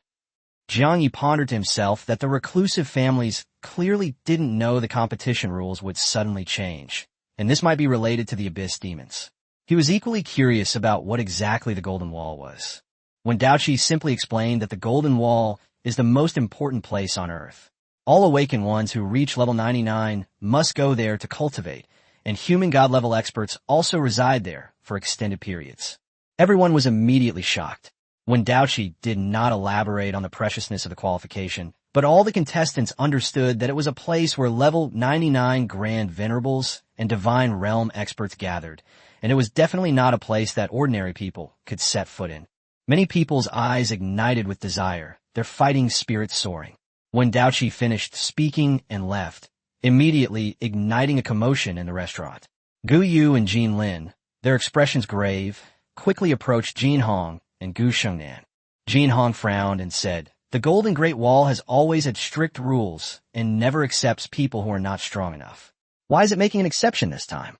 Jiang Yi pondered to himself that the reclusive families clearly didn't know the competition rules would suddenly change, and this might be related to the Abyss demons. He was equally curious about what exactly the Golden Wall was. When Daoqi simply explained that the Golden Wall is the most important place on Earth. All awakened ones who reach level 99 must go there to cultivate, and human god level experts also reside there for extended periods. Everyone was immediately shocked when Daoqi did not elaborate on the preciousness of the qualification, but all the contestants understood that it was a place where level 99 Grand Venerables and Divine Realm experts gathered, and it was definitely not a place that ordinary people could set foot in. Many people's eyes ignited with desire, their fighting spirits soaring. When Daoqi finished speaking and left, immediately igniting a commotion in the restaurant. Gu Yu and Jin Lin, their expressions grave, quickly approached Jin Hong and Gu Shengnan. Jin Hong frowned and said, "The Golden Great Wall has always had strict rules and never accepts people who are not strong enough. Why is it making an exception this time?"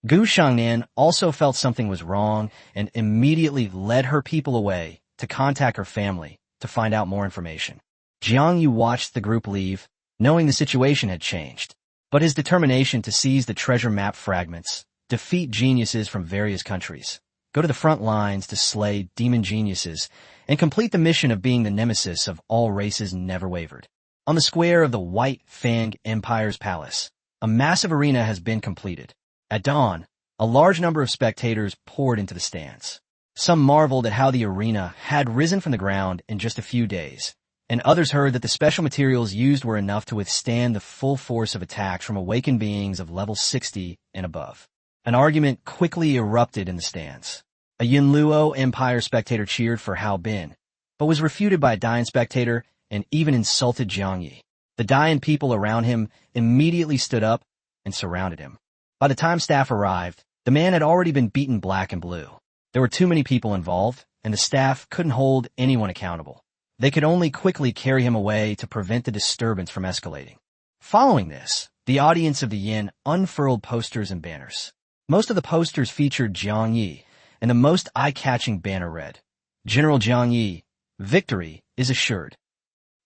Gu Shengnan also felt something was wrong and immediately led her people away to contact her family to find out more information. Jiang Yi watched the group leave, knowing the situation had changed, but his determination to seize the treasure map fragments, defeat geniuses from various countries, go to the front lines to slay demon geniuses, and complete the mission of being the nemesis of all races never wavered. On the square of the White Fang Empire's palace, a massive arena has been completed. At dawn, a large number of spectators poured into the stands. Some marveled at how the arena had risen from the ground in just a few days, and others heard that the special materials used were enough to withstand the full force of attacks from awakened beings of level 60 and above. An argument quickly erupted in the stands. A Yunluo Empire spectator cheered for Hao Bin, but was refuted by a Dayan spectator and even insulted Jiang Yi. The Dayan people around him immediately stood up and surrounded him. By the time staff arrived, the man had already been beaten black and blue. There were too many people involved, and the staff couldn't hold anyone accountable. They could only quickly carry him away to prevent the disturbance from escalating. Following this, the audience of the Yin unfurled posters and banners. Most of the posters featured Jiang Yi, and the most eye-catching banner read, "General Jiang Yi, victory is assured."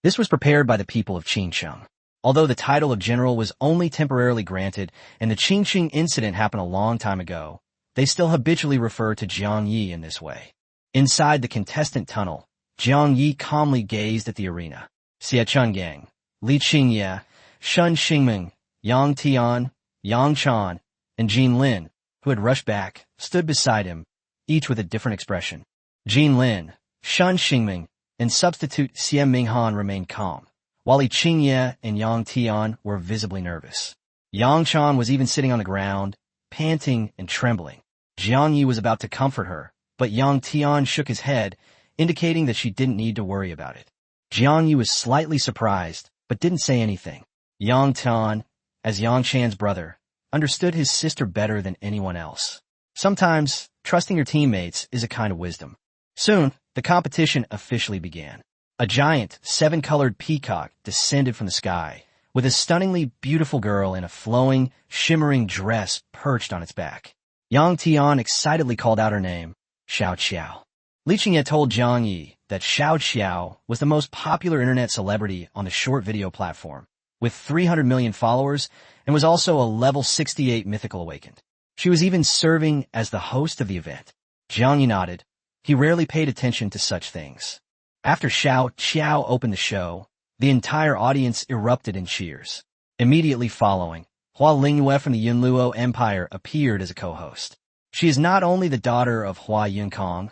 This was prepared by the people of Qingcheng. Although the title of general was only temporarily granted and the Qingqing incident happened a long time ago, they still habitually refer to Jiang Yi in this way. Inside the contestant tunnel, Jiang Yi calmly gazed at the arena. Xie Chungang, Li Qingye, Shun Xingming, Yang Tian, Yang Chan, and Jin Lin, who had rushed back, stood beside him, each with a different expression. Jin Lin, Shun Xingming, and substitute Xie Minghan remained calm, while Li Qingye and Yang Tian were visibly nervous. Yang Chan was even sitting on the ground, panting and trembling. Jiang Yi was about to comfort her, but Yang Tian shook his head, indicating that she didn't need to worry about it. Jiang Yi was slightly surprised, but didn't say anything. Yang Tian, as Yang Chan's brother, understood his sister better than anyone else. Sometimes, trusting your teammates is a kind of wisdom. Soon, the competition officially began. A giant, 7-colored peacock descended from the sky, with a stunningly beautiful girl in a flowing, shimmering dress perched on its back. Yang Tian excitedly called out her name, Xiao Xiao. Li Qingye told Jiang Yi that Xiao Xiao was the most popular internet celebrity on the short video platform, with 300 million followers, and was also a level 68 mythical awakened. She was even serving as the host of the event. Jiang Yi nodded. He rarely paid attention to such things. After Xiao Xiao opened the show, the entire audience erupted in cheers. Immediately following, Hua Lingyue from the Yunluo Empire appeared as a co-host. She is not only the daughter of Hua Yunkong,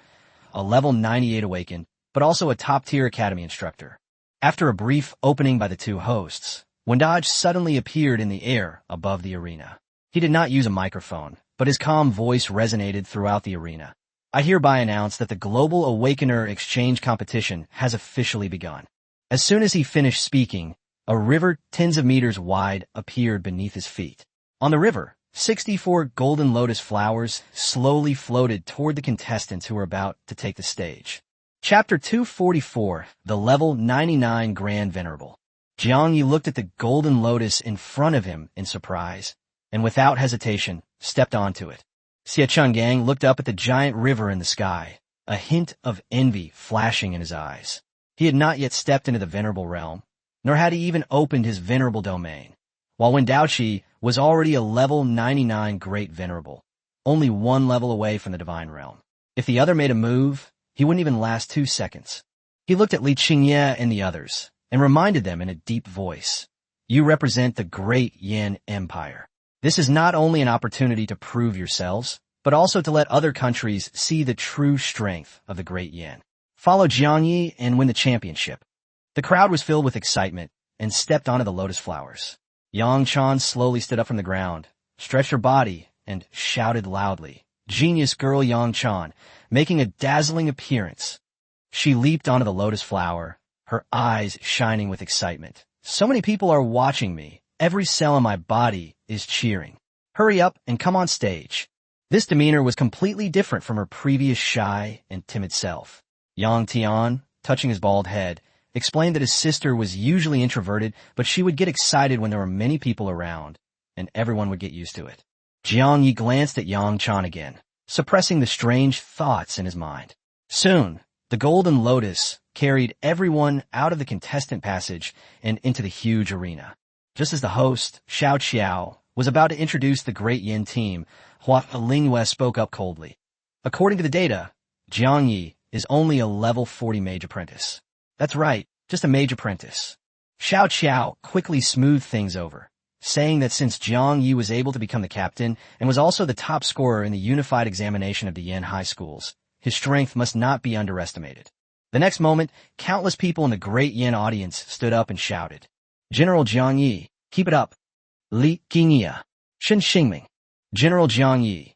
a level 98 awakened, but also a top-tier academy instructor. After a brief opening by the two hosts, Wendaj suddenly appeared in the air above the arena. He did not use a microphone, but his calm voice resonated throughout the arena. I hereby announce that the Global Awakener Exchange Competition has officially begun. As soon as he finished speaking, a river tens of meters wide appeared beneath his feet. On the river, 64 golden lotus flowers slowly floated toward the contestants who were about to take the stage. Chapter 244, The Level 99 Grand Venerable. Jiang Yi looked at the golden lotus in front of him in surprise, and without hesitation, stepped onto it. Xie Chungang looked up at the giant river in the sky, a hint of envy flashing in his eyes. He had not yet stepped into the venerable realm, nor had he even opened his venerable domain, while Wen Daoqi was already a level 99 great venerable, only one level away from the divine realm. If the other made a move, he wouldn't even last 2 seconds. He looked at Li Qingye and the others, and reminded them in a deep voice, "You represent the great Yin Empire. This is not only an opportunity to prove yourselves, but also to let other countries see the true strength of the great Yin. Follow Jiang Yi and win the championship." The crowd was filled with excitement and stepped onto the lotus flowers. Yang Chan slowly stood up from the ground, stretched her body, and shouted loudly, "Genius girl Yang Chan," making a dazzling appearance. She leaped onto the lotus flower, her eyes shining with excitement. "So many people are watching me. Every cell in my body is cheering. Hurry up and come on stage." This demeanor was completely different from her previous shy and timid self. Yang Tian, touching his bald head, explained that his sister was usually introverted, but she would get excited when there were many people around, and everyone would get used to it. Jiang Yi glanced at Yang Chan again, suppressing the strange thoughts in his mind. Soon, the golden lotus carried everyone out of the contestant passage and into the huge arena. Just as the host, Xiao Xiao, was about to introduce the Great Yin team, Hua Lingyue spoke up coldly. According to the data, Jiang Yi is only a level 40 mage apprentice. That's right, just a mage apprentice. Xiao Xiao quickly smoothed things over, saying that since Jiang Yi was able to become the captain and was also the top scorer in the unified examination of the Yin high schools, his strength must not be underestimated. The next moment, countless people in the Great Yin audience stood up and shouted, "General Jiang Yi, keep it up. Li Qingye, Shen Xingming. General Jiang Yi,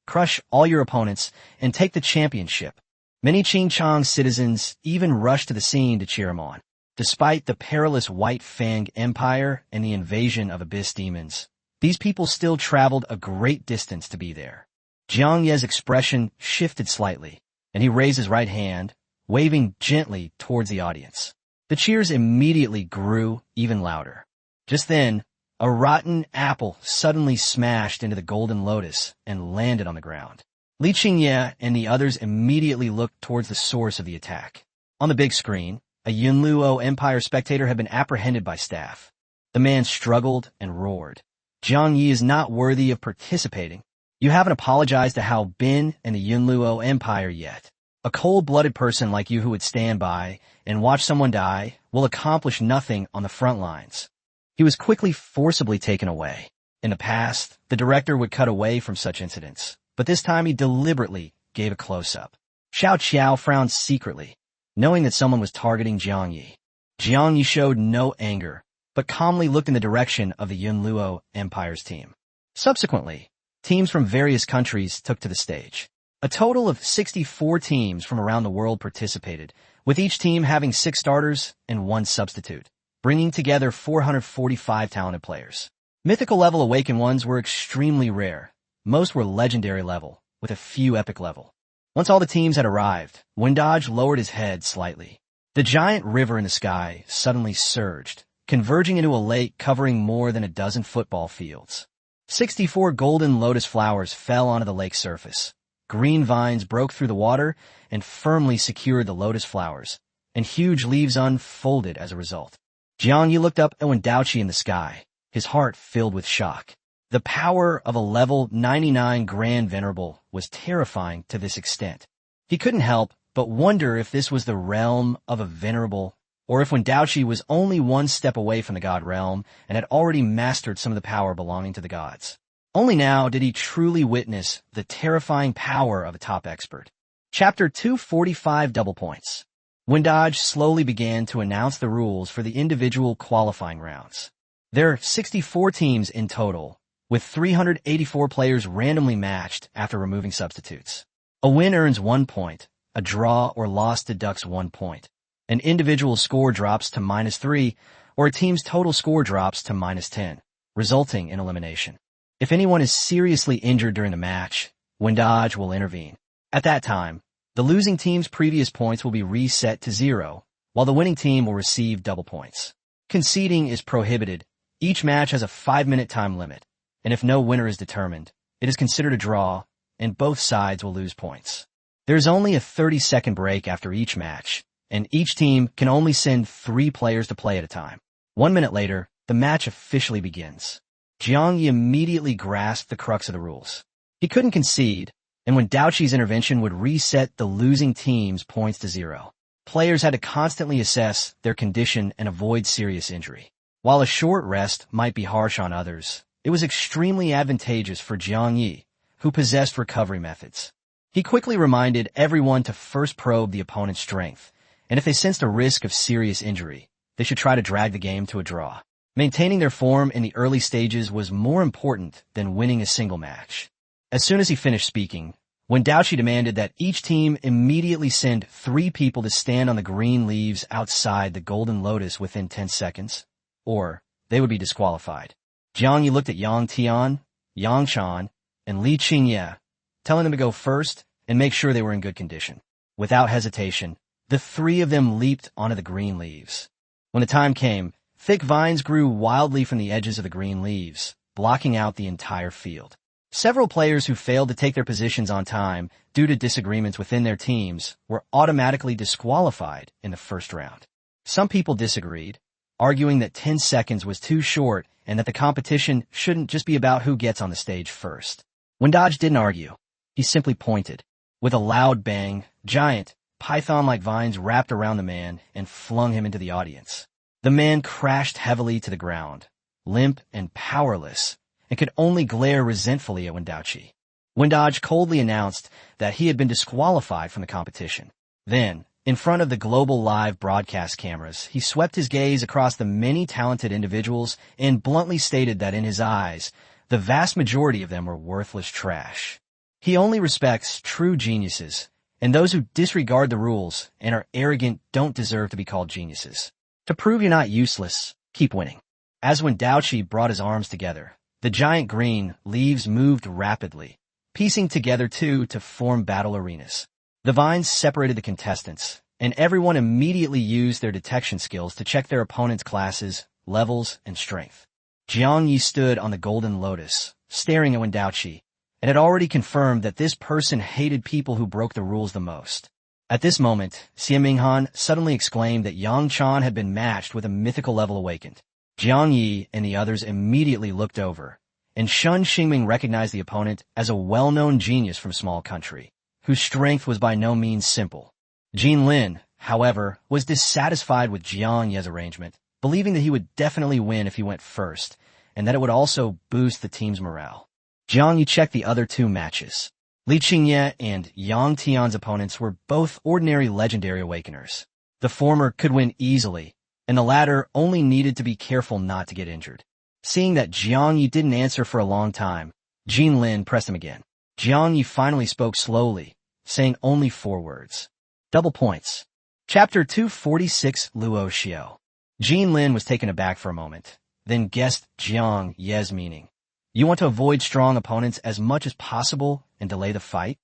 crush all your opponents and take the championship." Many Qingchang citizens even rushed to the scene to cheer him on. Despite the perilous White Fang Empire and the invasion of Abyss demons, these people still traveled a great distance to be there. Jiang Ye's expression shifted slightly, and he raised his right hand, waving gently towards the audience. The cheers immediately grew even louder. Just then, a rotten apple suddenly smashed into the golden lotus and landed on the ground. Li Qingye and the others immediately looked towards the source of the attack. On the big screen, a Yunluo Empire spectator had been apprehended by staff. The man struggled and roared. Jiang Yi is not worthy of participating. You haven't apologized to Hao Bin and the Yunluo Empire yet. A cold-blooded person like you who would stand by and watch someone die will accomplish nothing on the front lines. He was quickly forcibly taken away. In the past, the director would cut away from such incidents, but this time he deliberately gave a close-up. Xiao Qiao frowned secretly, knowing that someone was targeting Jiang Yi. Jiang Yi showed no anger, but calmly looked in the direction of the Yunluo Empire's team. Subsequently, teams from various countries took to the stage. A total of 64 teams from around the world participated, with each team having 6 starters and 1 substitute, bringing together 445 talented players. Mythical level awakened ones were extremely rare. Most were legendary level, with a few epic level. Once all the teams had arrived, Windaj lowered his head slightly. The giant river in the sky suddenly surged, converging into a lake covering more than a dozen football fields. 64 golden lotus flowers fell onto the lake's surface. Green vines broke through the water and firmly secured the lotus flowers, and huge leaves unfolded as a result. Jiang Yi looked up at Wendaoqi in the sky, his heart filled with shock. The power of a level 99 Grand Venerable was terrifying to this extent. He couldn't help but wonder if this was the realm of a venerable, or if Wendaoqi was only one step away from the god realm and had already mastered some of the power belonging to the gods. Only now did he truly witness the terrifying power of a top expert. Chapter 245 Double Points. Windaj slowly began to announce the rules for the individual qualifying rounds. There are 64 teams in total, with 384 players randomly matched after removing substitutes. A win earns 1 point, a draw or loss deducts 1 point. An individual score drops to -3, or a team's total score drops to -10, resulting in elimination. If anyone is seriously injured during the match, Windaj will intervene. At that time, the losing team's previous points will be reset to 0, while the winning team will receive double points. Conceding is prohibited. Each match has a 5-minute time limit, and if no winner is determined, it is considered a draw, and both sides will lose points. There is only a 30-second break after each match, and each team can only send 3 players to play at a time. 1 minute later, the match officially begins. Jiang Yi immediately grasped the crux of the rules. He couldn't concede, and when Daoqi's intervention would reset the losing team's points to 0. Players had to constantly assess their condition and avoid serious injury. While a short rest might be harsh on others, it was extremely advantageous for Jiang Yi, who possessed recovery methods. He quickly reminded everyone to first probe the opponent's strength, and if they sensed a risk of serious injury, they should try to drag the game to a draw. Maintaining their form in the early stages was more important than winning a single match. As soon as he finished speaking, Wendaoqi demanded that each team immediately send 3 people to stand on the green leaves outside the Golden Lotus within 10 seconds, or they would be disqualified. Jiang Yi looked at Yang Tian, Yang Shan, and Li Qingye, telling them to go first and make sure they were in good condition. Without hesitation, the 3 of them leaped onto the green leaves. When the time came, thick vines grew wildly from the edges of the green leaves, blocking out the entire field. Several players who failed to take their positions on time due to disagreements within their teams were automatically disqualified in the first round. Some people disagreed, arguing that 10 seconds was too short and that the competition shouldn't just be about who gets on the stage first. Windaj didn't argue. He simply pointed. With a loud bang, giant, python-like vines wrapped around the man and flung him into the audience. The man crashed heavily to the ground, limp and powerless, and could only glare resentfully at Wendaoqi. Windaj coldly announced that he had been disqualified from the competition. Then, in front of the global live broadcast cameras, he swept his gaze across the many talented individuals and bluntly stated that in his eyes, the vast majority of them were worthless trash. He only respects true geniuses, and those who disregard the rules and are arrogant don't deserve to be called geniuses. To prove you're not useless, keep winning. As Wendaoqi brought his arms together, the giant green leaves moved rapidly, piecing together 2 to form battle arenas. The vines separated the contestants, and everyone immediately used their detection skills to check their opponent's classes, levels, and strength. Jiang Yi stood on the Golden Lotus, staring at Wendaoqi, and had already confirmed that this person hated people who broke the rules the most. At this moment, Xie Minghan suddenly exclaimed that Yang Chan had been matched with a mythical level awakened. Jiang Yi and the others immediately looked over, and Shun Xingming recognized the opponent as a well-known genius from small country, whose strength was by no means simple. Jin Lin, however, was dissatisfied with Jiang Ye's arrangement, believing that he would definitely win if he went first, and that it would also boost the team's morale. Jiang Yi checked the other two matches. Li Qingye and Yang Tian's opponents were both ordinary legendary awakeners. The former could win easily, and the latter only needed to be careful not to get injured. Seeing that Jiang Yi didn't answer for a long time, Jin Lin pressed him again. Jiang Yi finally spoke slowly, saying only 4 words. Double points. Chapter 246, Luo Xiao. Jin Lin was taken aback for a moment, then guessed Jiang Ye's meaning. You want to avoid strong opponents as much as possible and delay the fight?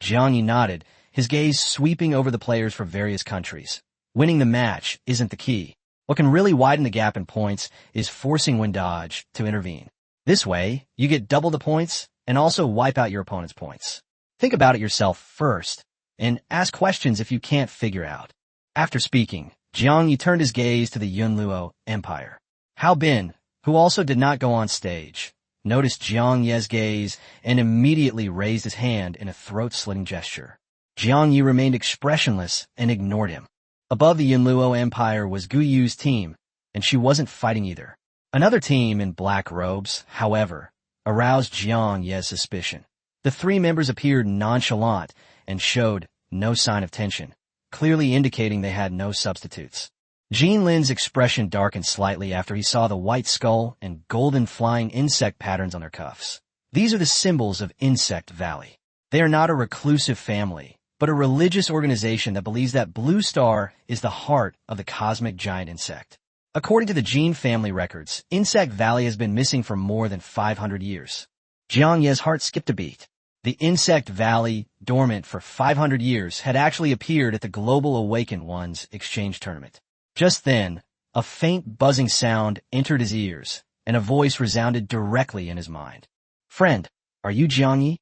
Jiang Yi nodded, his gaze sweeping over the players for various countries. Winning the match isn't the key. What can really widen the gap in points is forcing Wind Dodge to intervene. This way, you get double the points and also wipe out your opponent's points. Think about it yourself first, and ask questions if you can't figure out. After speaking, Jiang Yi turned his gaze to the Yunluo Empire. Hao Bin, who also did not go on stage, noticed Jiang Ye's gaze and immediately raised his hand in a throat-slitting gesture. Jiang Yi remained expressionless and ignored him. Above the Yunluo Empire was Gu Yu's team, and she wasn't fighting either. Another team in black robes, however, aroused Jiang Ye's suspicion. The 3 members appeared nonchalant and showed no sign of tension, clearly indicating they had no substitutes. Jin Lin's expression darkened slightly after he saw the white skull and golden flying insect patterns on their cuffs. These are the symbols of Insect Valley. They are not a reclusive family, but a religious organization that believes that Blue Star is the heart of the cosmic giant insect. According to the Jin family records, Insect Valley has been missing for more than 500 years. Jiang Ye's heart skipped a beat. The Insect Valley, dormant for 500 years, had actually appeared at the Global Awakened Ones exchange tournament. Just then, a faint buzzing sound entered his ears, and a voice resounded directly in his mind. Friend, are you Jiang Yi?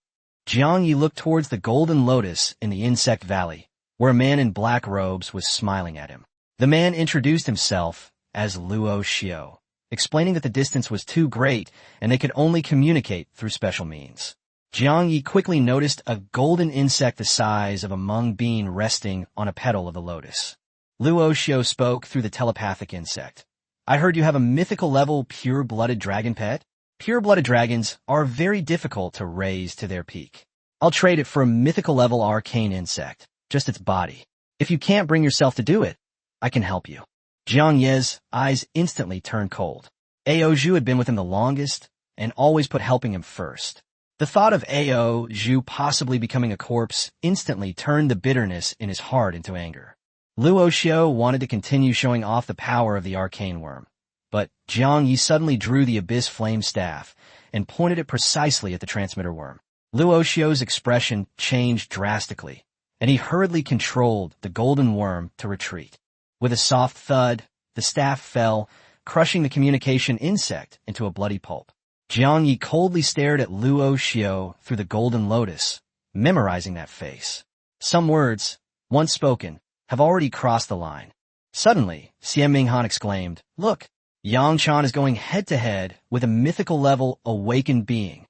Jiang Yi looked towards the golden lotus in the Insect Valley, where a man in black robes was smiling at him. The man introduced himself as Luo Xiao, explaining that the distance was too great and they could only communicate through special means. Jiang Yi quickly noticed a golden insect the size of a mung bean resting on a petal of the lotus. Luo Xiao spoke through the telepathic insect. I heard you have a mythical level pure-blooded dragon pet? Pure-blooded dragons are very difficult to raise to their peak. I'll trade it for a mythical level arcane insect, just its body. If you can't bring yourself to do it, I can help you. Jiang Ye's eyes instantly turned cold. Ao Zhu had been with him the longest and always put helping him first. The thought of Ao Zhu possibly becoming a corpse instantly turned the bitterness in his heart into anger. Luo Xiao wanted to continue showing off the power of the arcane worm, but Jiang Yi suddenly drew the Abyss Flame Staff and pointed it precisely at the transmitter worm. Luo Xiao's expression changed drastically, and he hurriedly controlled the golden worm to retreat. With a soft thud, the staff fell, crushing the communication insect into a bloody pulp. Jiang Yi coldly stared at Luo Xiao through the golden lotus, memorizing that face. Some words, once spoken, have already crossed the line. Suddenly, Xian Minghan exclaimed, Look, Yang Chan is going head-to-head with a mythical-level awakened being.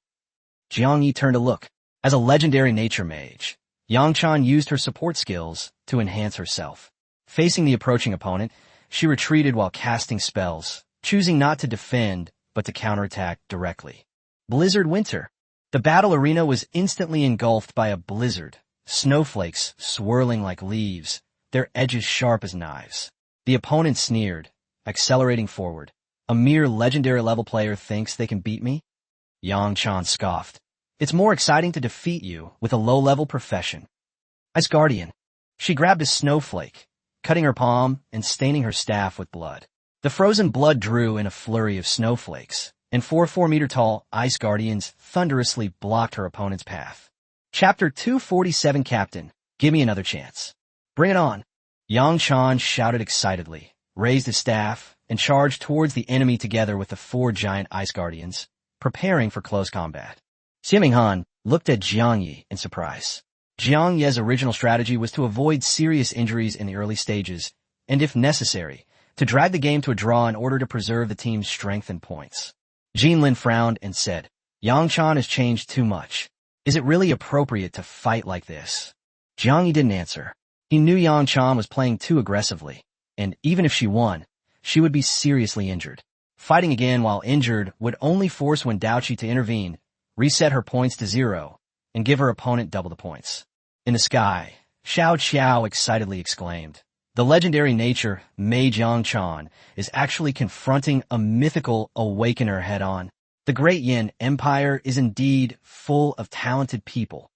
Jiang Yi turned to look. As a legendary nature mage, Yang Chan used her support skills to enhance herself. Facing the approaching opponent, she retreated while casting spells, choosing not to defend but to counterattack directly. Blizzard Winter. The battle arena was instantly engulfed by a blizzard, snowflakes swirling like leaves, their edges sharp as knives. The opponent sneered, accelerating forward. A mere legendary level player thinks they can beat me? Yang Chan scoffed. It's more exciting to defeat you with a low-level profession. Ice Guardian. She grabbed a snowflake, cutting her palm and staining her staff with blood. The frozen blood drew in a flurry of snowflakes, and 4 4-meter-tall Ice Guardians thunderously blocked her opponent's path. Chapter 247 Captain, give me another chance. Bring it on. Yang Chan shouted excitedly, raised his staff, and charged towards the enemy together with the 4 giant Ice Guardians, preparing for close combat. Xian Minghan looked at Jiang Yi in surprise. Jiang Ye's original strategy was to avoid serious injuries in the early stages, and if necessary, to drag the game to a draw in order to preserve the team's strength and points. Jinlin frowned and said, Yang Chan has changed too much. Is it really appropriate to fight like this? Jiang Yi didn't answer. He knew Yang Chan was playing too aggressively, and even if she won, she would be seriously injured. Fighting again while injured would only force Wen Daoqi to intervene, reset her points to 0, and give her opponent double the points. In the sky, Xiao Qiao excitedly exclaimed, the legendary nature, Mei Jiangchan, is actually confronting a mythical awakener head-on. The Great Yin Empire is indeed full of talented people.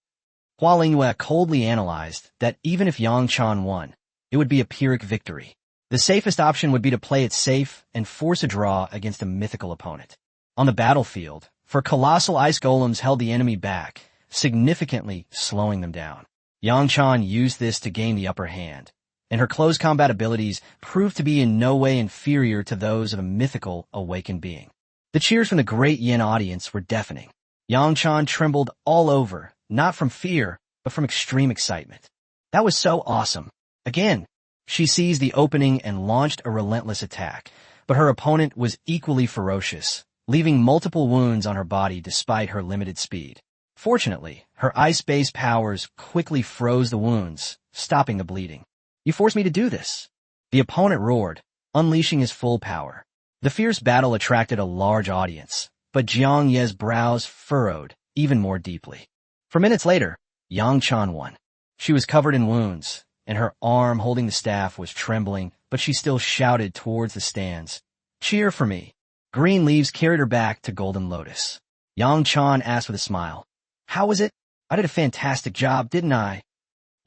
Hua Lingyue coldly analyzed that even if Yang Chan won, it would be a Pyrrhic victory. The safest option would be to play it safe and force a draw against a mythical opponent. On the battlefield, for colossal ice golems held the enemy back, significantly slowing them down. Yang Chan used this to gain the upper hand, and her close combat abilities proved to be in no way inferior to those of a mythical awakened being. The cheers from the Great Yin audience were deafening. Yang Chan trembled all over, not from fear, but from extreme excitement. That was so awesome. Again, she seized the opening and launched a relentless attack, but her opponent was equally ferocious, leaving multiple wounds on her body despite her limited speed. Fortunately, her ice-based powers quickly froze the wounds, stopping the bleeding. You forced me to do this. The opponent roared, unleashing his full power. The fierce battle attracted a large audience, but Jiang Ye's brows furrowed even more deeply. For minutes later, Yang Chan won. She was covered in wounds, and her arm holding the staff was trembling, but she still shouted towards the stands, "Cheer for me." Green leaves carried her back to Golden Lotus. Yang Chan asked with a smile, "How was it? I did a fantastic job, didn't I?"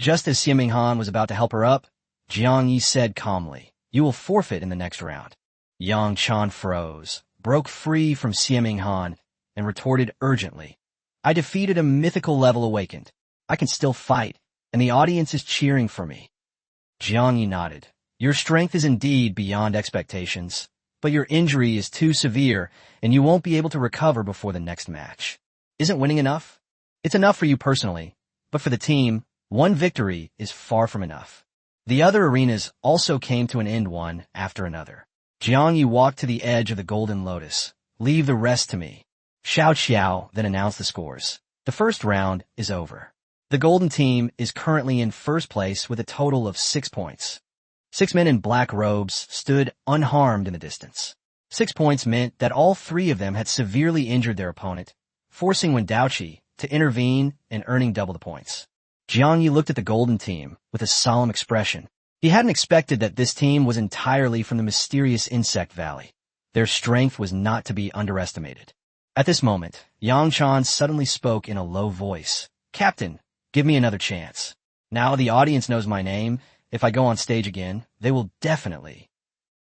Just as Xieming Han was about to help her up, Jiang Yi said calmly, "You will forfeit in the next round." Yang Chan froze, broke free from Xieming Han, and retorted urgently, "I defeated a mythical level awakened. I can still fight, and the audience is cheering for me." Jiang Yi nodded. "Your strength is indeed beyond expectations, but your injury is too severe, and you won't be able to recover before the next match. Isn't winning enough? It's enough for you personally, but for the team, one victory is far from enough." The other arenas also came to an end one after another. Jiang Yi walked to the edge of the Golden Lotus. "Leave the rest to me." Xiao Qiao then announced the scores. The first round is over. The Golden Team is currently in first place with a total of 6 points. 6 men in black robes stood unharmed in the distance. 6 points meant that all 3 of them had severely injured their opponent, forcing Wen Daoqi to intervene and earning double the points. Jiang Yi looked at the Golden Team with a solemn expression. He hadn't expected that this team was entirely from the mysterious Insect Valley. Their strength was not to be underestimated. At this moment, Yang Chan suddenly spoke in a low voice. "Captain, give me another chance. Now the audience knows my name. If I go on stage again, they will definitely."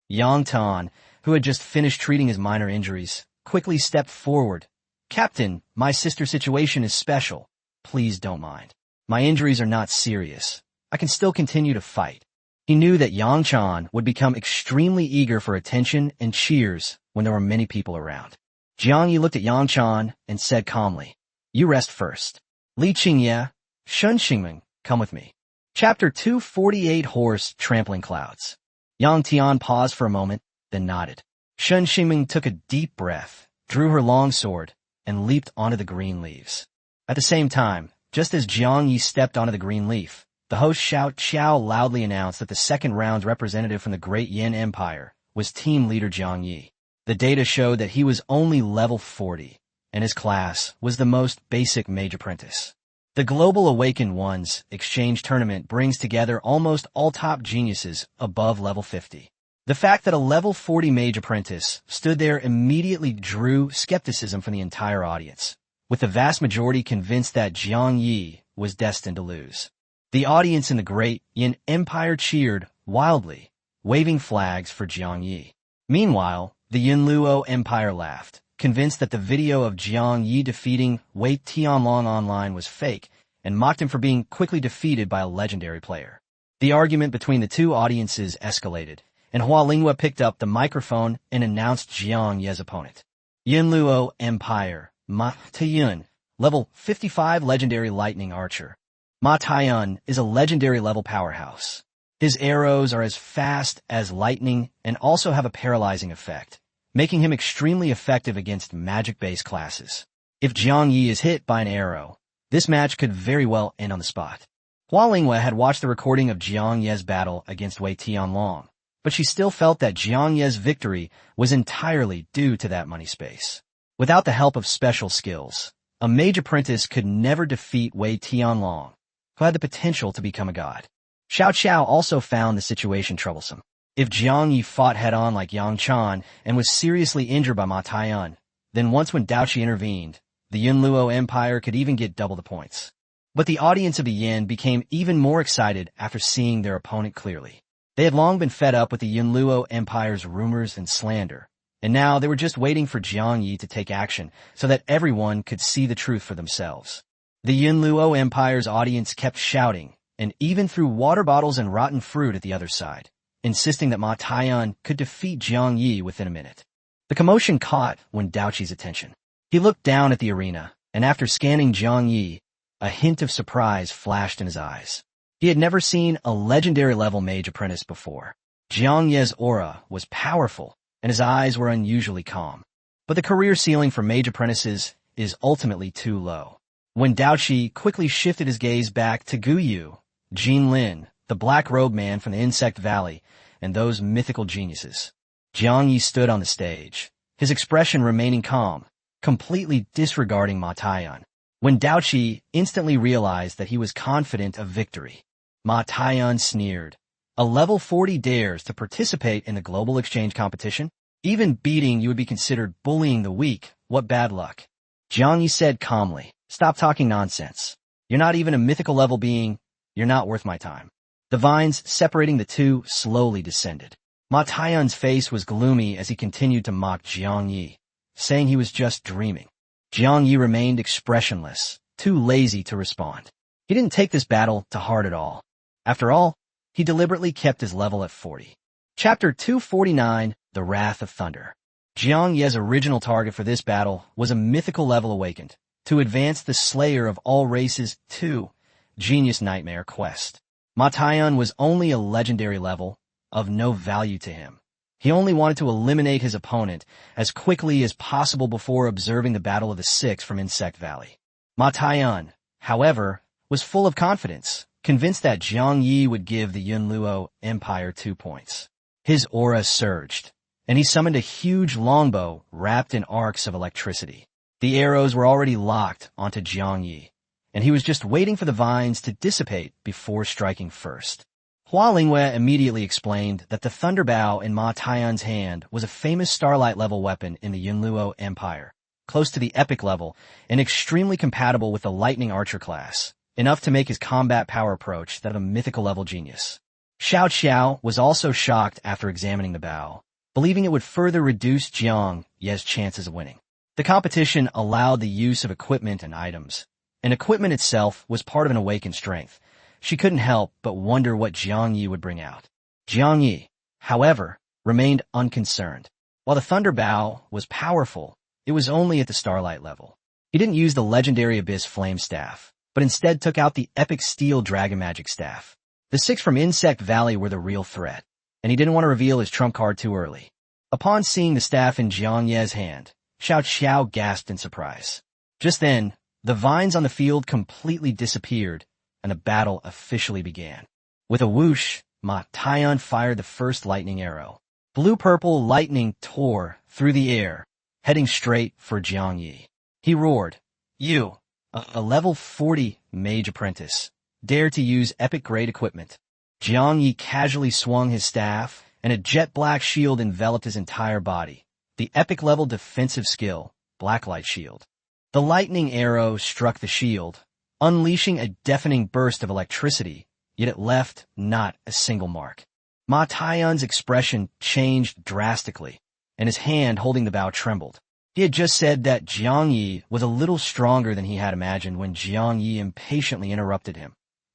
Yang Tan, who had just finished treating his minor injuries, quickly stepped forward. "Captain, my sister's situation is special. Please don't mind. My injuries are not serious. I can still continue to fight." He knew that Yang Chan would become extremely eager for attention and cheers when there were many people around. Jiang Yi looked at Yang Chan and said calmly, "You rest first. Li Qingye, Shun Xingming, come with me." Chapter 248 Horse Trampling Clouds. Yang Tian paused for a moment, then nodded. Shun Xingming took a deep breath, drew her long sword, and leaped onto the green leaves. At the same time, just as Jiang Yi stepped onto the green leaf, the host Xiao Qiao loudly announced that the second round's representative from the Great Yin Empire was team leader Jiang Yi. The data showed that he was only level 40, and his class was the most basic mage apprentice. The Global Awakened Ones exchange tournament brings together almost all top geniuses above level 50. The fact that a level 40 mage apprentice stood there immediately drew skepticism from the entire audience, with the vast majority convinced that Jiang Yi was destined to lose. The audience in the Great Yin Empire cheered wildly, waving flags for Jiang Yi. Meanwhile, the Yinluo Empire laughed, convinced that the video of Jiang Yi defeating Wei Tianlong online was fake, and mocked him for being quickly defeated by a legendary player. The argument between the two audiences escalated, and Hua Lingyue picked up the microphone and announced Jiang Ye's opponent. Yinluo Empire, Ma Taiyun, level 55 legendary lightning archer. Ma Taiyun is a legendary level powerhouse. His arrows are as fast as lightning and also have a paralyzing effect, making him extremely effective against magic-based classes. If Jiang Yi is hit by an arrow, this match could very well end on the spot. Hua Lingwei had watched the recording of Jiang Ye's battle against Wei Tianlong, but she still felt that Jiang Ye's victory was entirely due to that money space. Without the help of special skills, a mage apprentice could never defeat Wei Tianlong, who had the potential to become a god. Xiao Qiao also found the situation troublesome. If Jiang Yi fought head-on like Yang Chan and was seriously injured by Ma Taiyan, then once when Daoqi intervened, the Yunluo Empire could even get double the points. But the audience of the Yin became even more excited after seeing their opponent clearly. They had long been fed up with the Yunluo Empire's rumors and slander, and now they were just waiting for Jiang Yi to take action so that everyone could see the truth for themselves. The Yunluo Empire's audience kept shouting, and even threw water bottles and rotten fruit at the other side, insisting that Ma Taiyan could defeat Jiang Yi within a minute. The commotion caught when Daoqi's attention. He looked down at the arena, and after scanning Jiang Yi, a hint of surprise flashed in his eyes. He had never seen a legendary-level mage apprentice before. Jiang Ye's aura was powerful, and his eyes were unusually calm. But the career ceiling for mage apprentices is ultimately too low. When Daoqi quickly shifted his gaze back to Gu Yu, Jin Lin, the black-robed man from the Insect Valley, and those mythical geniuses, Jiang Yi stood on the stage, his expression remaining calm, completely disregarding Ma Taiyan. When Daoqi instantly realized that he was confident of victory, Ma Taiyan sneered. A level 40 dares to participate in the global exchange competition? Even beating you would be considered bullying the weak. What bad luck. Jiang Yi said calmly, "Stop talking nonsense. You're not even a mythical level being. You're not worth my time." The vines separating the two slowly descended. Ma Taiyan's face was gloomy as he continued to mock Jiang Yi, saying he was just dreaming. Jiang Yi remained expressionless, too lazy to respond. He didn't take this battle to heart at all. After all, he deliberately kept his level at 40. Chapter 249, The Wrath of Thunder. Jiang Ye's original target for this battle was a mythical level awakened, to advance the Slayer of All Races 2, Genius Nightmare quest. Ma Taiyan was only a legendary level, of no value to him. He only wanted to eliminate his opponent as quickly as possible before observing the Battle of the Six from Insect Valley. Ma Taiyan, however, was full of confidence, convinced that Jiang Yi would give the Yunluo Empire 2 points. His aura surged, and he summoned a huge longbow wrapped in arcs of electricity. The arrows were already locked onto Jiang Yi, and he was just waiting for the vines to dissipate before striking first. Hua Lingwei immediately explained that the Thunder Bow in Ma Taiyan's hand was a famous Starlight-level weapon in the Yunluo Empire, close to the Epic level and extremely compatible with the Lightning Archer class, enough to make his combat power approach that of a mythical-level genius. Xiao Qiao was also shocked after examining the bow, believing it would further reduce Jiang Ye's chances of winning. The competition allowed the use of equipment and items, and equipment itself was part of an awakened strength. She couldn't help but wonder what Jiang Yi would bring out. Jiang Yi, however, remained unconcerned. While the Thunder Bow was powerful, it was only at the Starlight level. He didn't use the legendary Abyss Flame Staff, but instead took out the epic Steel Dragon Magic Staff. The six from Insect Valley were the real threat, and he didn't want to reveal his trump card too early. Upon seeing the staff in Jiang Ye's hand, Xiao Qiao gasped in surprise. Just then, the vines on the field completely disappeared, and the battle officially began. With a whoosh, Ma Taiyan fired the first lightning arrow. Blue-purple lightning tore through the air, heading straight for Jiang Yi. He roared, "You, a level 40 mage apprentice, dare to use epic-grade equipment." Jiang Yi casually swung his staff, and a jet-black shield enveloped his entire body. The epic-level defensive skill, Blacklight Shield. The lightning arrow struck the shield, unleashing a deafening burst of electricity, yet it left not a single mark. Ma Taiyan's expression changed drastically, and his hand holding the bow trembled. He had just said that Jiang Yi was a little stronger than he had imagined when Jiang Yi impatiently interrupted him.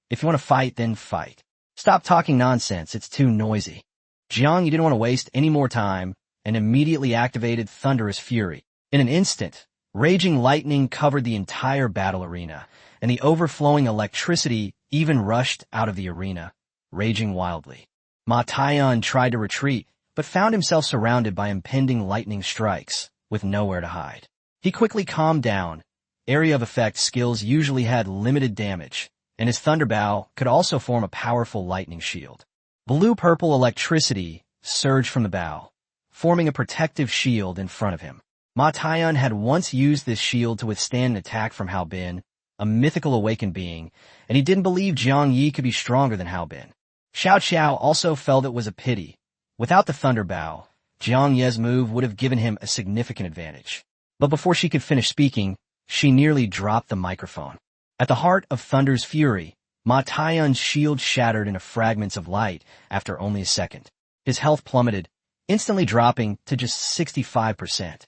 "If you want to fight, then fight. Stop talking nonsense, it's too noisy." Jiang Yi didn't want to waste any more time, and immediately activated Thunderous Fury. In an instant, raging lightning covered the entire battle arena, and the overflowing electricity even rushed out of the arena, raging wildly. Ma Taiyan tried to retreat, but found himself surrounded by impending lightning strikes, with nowhere to hide. He quickly calmed down. Area of effect skills usually had limited damage, and his thunderbow could also form a powerful lightning shield. Blue-purple electricity surged from the bow, forming a protective shield in front of him. Ma Taiyan had once used this shield to withstand an attack from Hao Bin, a mythical awakened being, and he didn't believe Jiang Yi could be stronger than Hao Bin. Xiao Qiao also felt it was a pity. Without the thunderbow, Jiang Ye's move would have given him a significant advantage. But before she could finish speaking, she nearly dropped the microphone. At the heart of Thunder's fury, Ma Taiyan's shield shattered into fragments of light after only a second. His health plummeted, instantly dropping to just 65%.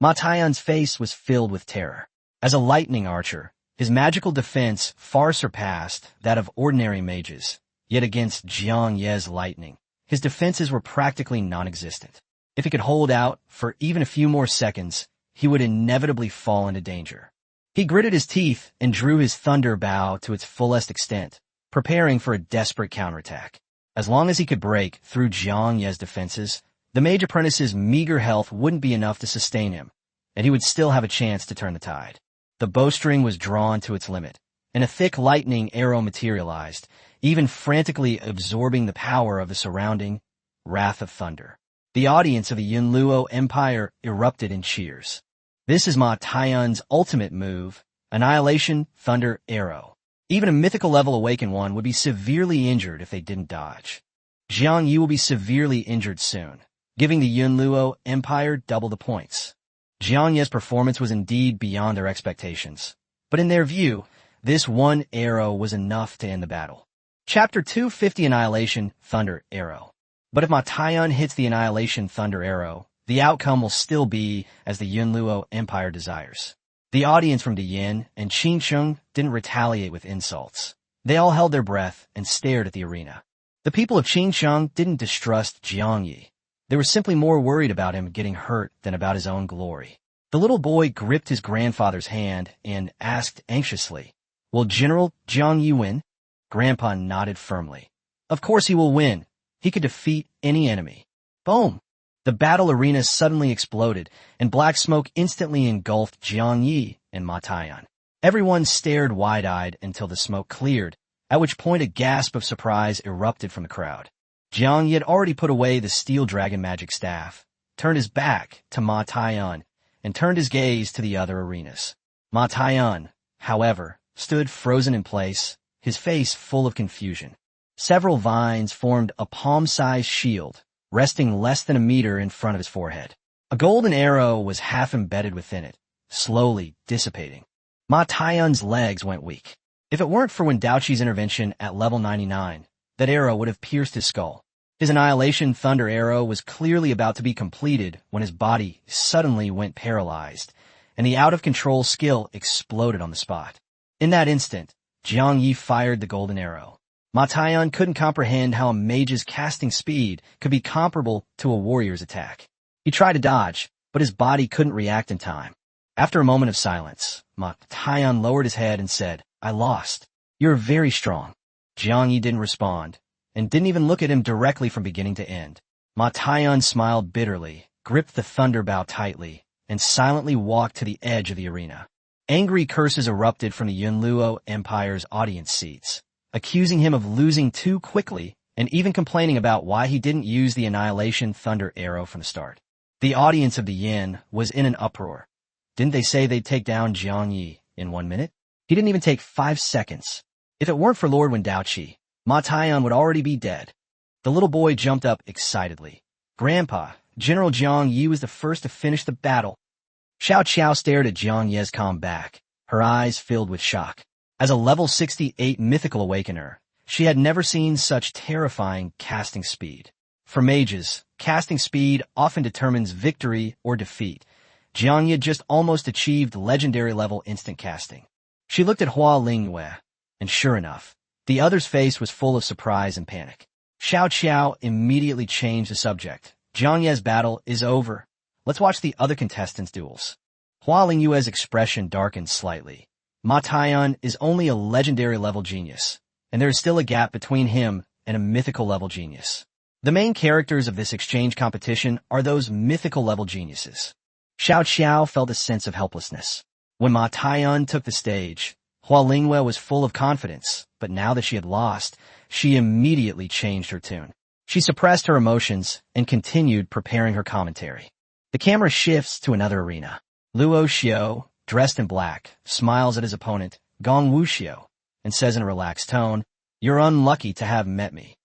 Ma Taiyan's face was filled with terror. As a lightning archer, his magical defense far surpassed that of ordinary mages. Yet against Jiang Ye's lightning, his defenses were practically non-existent. If he could hold out for even a few more seconds, he would inevitably fall into danger. He gritted his teeth and drew his thunder bow to its fullest extent, preparing for a desperate counterattack. As long as he could break through Jiang Ye's defenses, the mage apprentice's meager health wouldn't be enough to sustain him, and he would still have a chance to turn the tide. The bowstring was drawn to its limit, and a thick lightning arrow materialized, even frantically absorbing the power of the surrounding wrath of thunder. The audience of the Yunluo Empire erupted in cheers. This is Ma Taiyan's ultimate move, Annihilation Thunder Arrow. Even a mythical level awakened one would be severely injured if they didn't dodge. Jiang Yi will be severely injured soon, giving the Yunluo Empire double the points. Jiang Ye's performance was indeed beyond their expectations, but in their view, this one arrow was enough to end the battle. Chapter 250 Annihilation Thunder Arrow. But if Ma Taiyan hits the Annihilation Thunder Arrow, the outcome will still be as the Yunluo Empire desires. The audience from Diyin and Qingsheng didn't retaliate with insults. They all held their breath and stared at the arena. The people of Qingsheng didn't distrust Jiang Yi. They were simply more worried about him getting hurt than about his own glory. The little boy gripped his grandfather's hand and asked anxiously, "Will General Jiang Yi win?" Grandpa nodded firmly. "Of course he will win. He could defeat any enemy." Boom! The battle arena suddenly exploded, and black smoke instantly engulfed Jiang Yi and Ma Taiyan. Everyone stared wide-eyed until the smoke cleared, at which point a gasp of surprise erupted from the crowd. Jiang Yi had already put away the steel dragon magic staff, turned his back to Ma Taiyan, and turned his gaze to the other arenas. Ma Taiyan, however, stood frozen in place, his face full of confusion. Several vines formed a palm-sized shield, resting less than a meter in front of his forehead. A golden arrow was half embedded within it, slowly dissipating. Ma Taiyan's legs went weak. If it weren't for Wen Daoqi's intervention at level 99, that arrow would have pierced his skull. His Annihilation Thunder Arrow was clearly about to be completed when his body suddenly went paralyzed, and the out-of-control skill exploded on the spot. In that instant, Jiang Yi fired the golden arrow. Ma Taiyan couldn't comprehend how a mage's casting speed could be comparable to a warrior's attack. He tried to dodge, but his body couldn't react in time. After a moment of silence, Ma Taiyan lowered his head and said, "I lost. You're very strong." Jiang Yi didn't respond, and didn't even look at him directly from beginning to end. Ma Taiyan smiled bitterly, gripped the thunder bow tightly, and silently walked to the edge of the arena. Angry curses erupted from the Yunluo Empire's audience seats, accusing him of losing too quickly and even complaining about why he didn't use the Annihilation Thunder Arrow from the start. The audience of the Yin was in an uproar. Didn't they say they'd take down Jiang Yi in 1 minute? He didn't even take 5 seconds. If it weren't for Lord Wen Daoqi, Ma Taiyan would already be dead. The little boy jumped up excitedly. "Grandpa, General Jiang Yi was the first to finish the battle." Xiao Qiao stared at Jiang Ye's calm back, her eyes filled with shock. As a level 68 mythical awakener, she had never seen such terrifying casting speed. For mages, casting speed often determines victory or defeat. Jiang Yi just almost achieved legendary level instant casting. She looked at Hua Lingyue, and sure enough, the other's face was full of surprise and panic. Xiao Qiao immediately changed the subject. "Jiang Ye's battle is over. Let's watch the other contestants' duels." Hua Lingyue's expression darkened slightly. Ma Taiyan is only a legendary level genius, and there is still a gap between him and a mythical level genius. The main characters of this exchange competition are those mythical level geniuses. Xiao Xiao felt a sense of helplessness. When Ma Taiyun took the stage, Hua Lingwe was full of confidence, but now that she had lost, she immediately changed her tune. She suppressed her emotions and continued preparing her commentary. The camera shifts to another arena. Luo Xiao, dressed in black, smiles at his opponent, Gong Wuxiu, and says in a relaxed tone, "You're unlucky to have met me."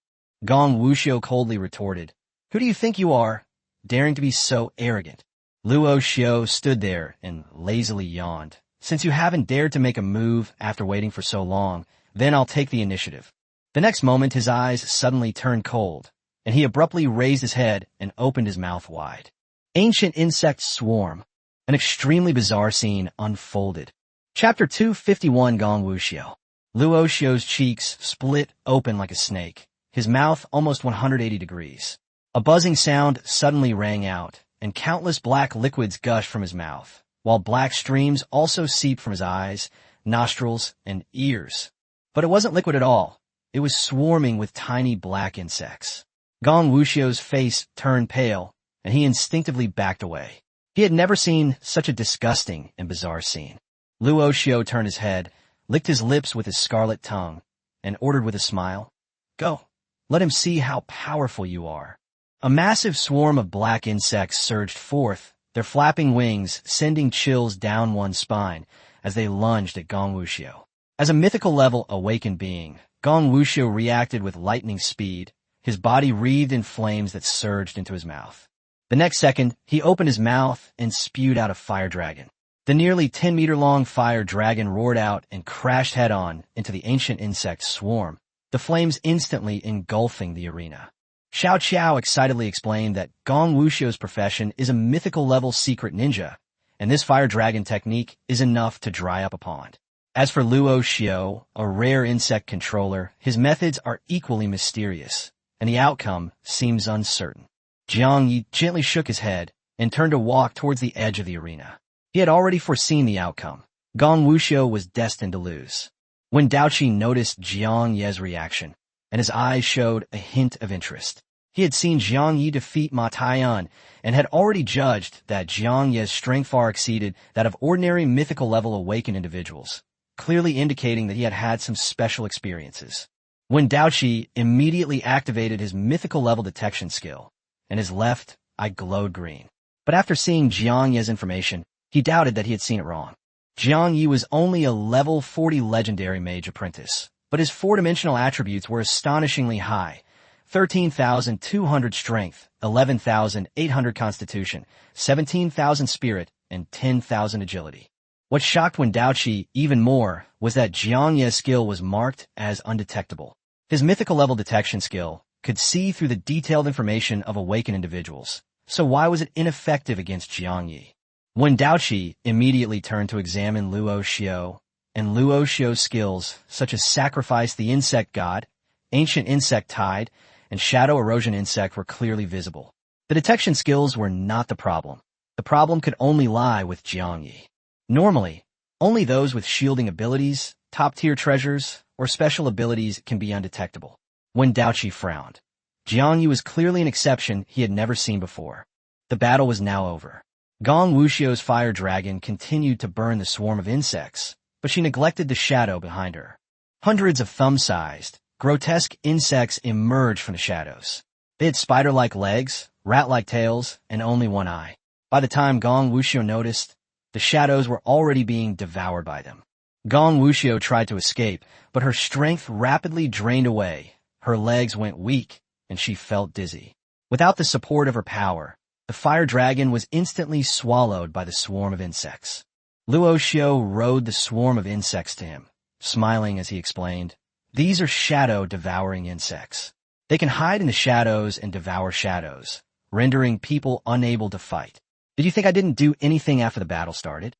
Gong Wuxiu coldly retorted, "Who do you think you are, daring to be so arrogant?" Luo Xiu stood there and lazily yawned. "Since you haven't dared to make a move after waiting for so long, then I'll take the initiative." The next moment his eyes suddenly turned cold, and he abruptly raised his head and opened his mouth wide. Ancient insects swarm. An extremely bizarre scene unfolded. Chapter 251 Gong Wuxiu. Luo Xiu's cheeks split open like a snake, his mouth almost 180 degrees. A buzzing sound suddenly rang out, and countless black liquids gushed from his mouth, while black streams also seeped from his eyes, nostrils, and ears. But it wasn't liquid at all. It was swarming with tiny black insects. Gong Wuxiu's face turned pale, and he instinctively backed away. He had never seen such a disgusting and bizarre scene. Luo Xiu turned his head, licked his lips with his scarlet tongue, and ordered with a smile, "Go, let him see how powerful you are." A massive swarm of black insects surged forth, their flapping wings sending chills down one's spine as they lunged at Gong Wuxiu. As a mythical level awakened being, Gong Wuxiu reacted with lightning speed, his body wreathed in flames that surged into his mouth. The next second, he opened his mouth and spewed out a fire dragon. The nearly 10-meter-long fire dragon roared out and crashed head-on into the ancient insect swarm, the flames instantly engulfing the arena. Xiao Qiao excitedly explained that Gong Wuxiu's profession is a mythical-level secret ninja, and this fire dragon technique is enough to dry up a pond. As for Luo Xiu, a rare insect controller, his methods are equally mysterious, and the outcome seems uncertain. Jiang Yi gently shook his head and turned to walk towards the edge of the arena. He had already foreseen the outcome. Gong Wuxiu was destined to lose. When Daoqi noticed Jiang Ye's reaction, and his eyes showed a hint of interest, he had seen Jiang Yi defeat Ma Taiyun and had already judged that Jiang Ye's strength far exceeded that of ordinary mythical-level awakened individuals, clearly indicating that he had had some special experiences. When Daoqi immediately activated his mythical-level detection skill, and his left eye glowed green. But after seeing Jiang Ye's information, he doubted that he had seen it wrong. Jiang Yi was only a level 40 legendary mage apprentice, but his four-dimensional attributes were astonishingly high: 13,200 strength, 11,800 constitution, 17,000 spirit, and 10,000 agility. What shocked Wen Daoqi even more was that Jiang Ye's skill was marked as undetectable. His mythical-level detection skill could see through the detailed information of awakened individuals, so why was it ineffective against Jiang Yi? When Daoqi immediately turned to examine Luo Xiu, and Luo Xiu's skills, such as Sacrifice the Insect God, Ancient Insect Tide, and Shadow Erosion Insect were clearly visible. The detection skills were not the problem. The problem could only lie with Jiang Yi. Normally, only those with shielding abilities, top-tier treasures, or special abilities can be undetectable. When Daoqi frowned, Jiang Yi was clearly an exception he had never seen before. The battle was now over. Gong Wuxiu's fire dragon continued to burn the swarm of insects, but she neglected the shadow behind her. Hundreds of thumb-sized, grotesque insects emerged from the shadows. They had spider-like legs, rat-like tails, and only one eye. By the time Gong Wuxiu noticed, the shadows were already being devoured by them. Gong Wuxiu tried to escape, but her strength rapidly drained away. Her legs went weak, and she felt dizzy. Without the support of her power, the fire dragon was instantly swallowed by the swarm of insects. Luo Xiu rode the swarm of insects to him, smiling as he explained, "These are shadow-devouring insects. They can hide in the shadows and devour shadows, rendering people unable to fight. Did you think I didn't do anything after the battle started?"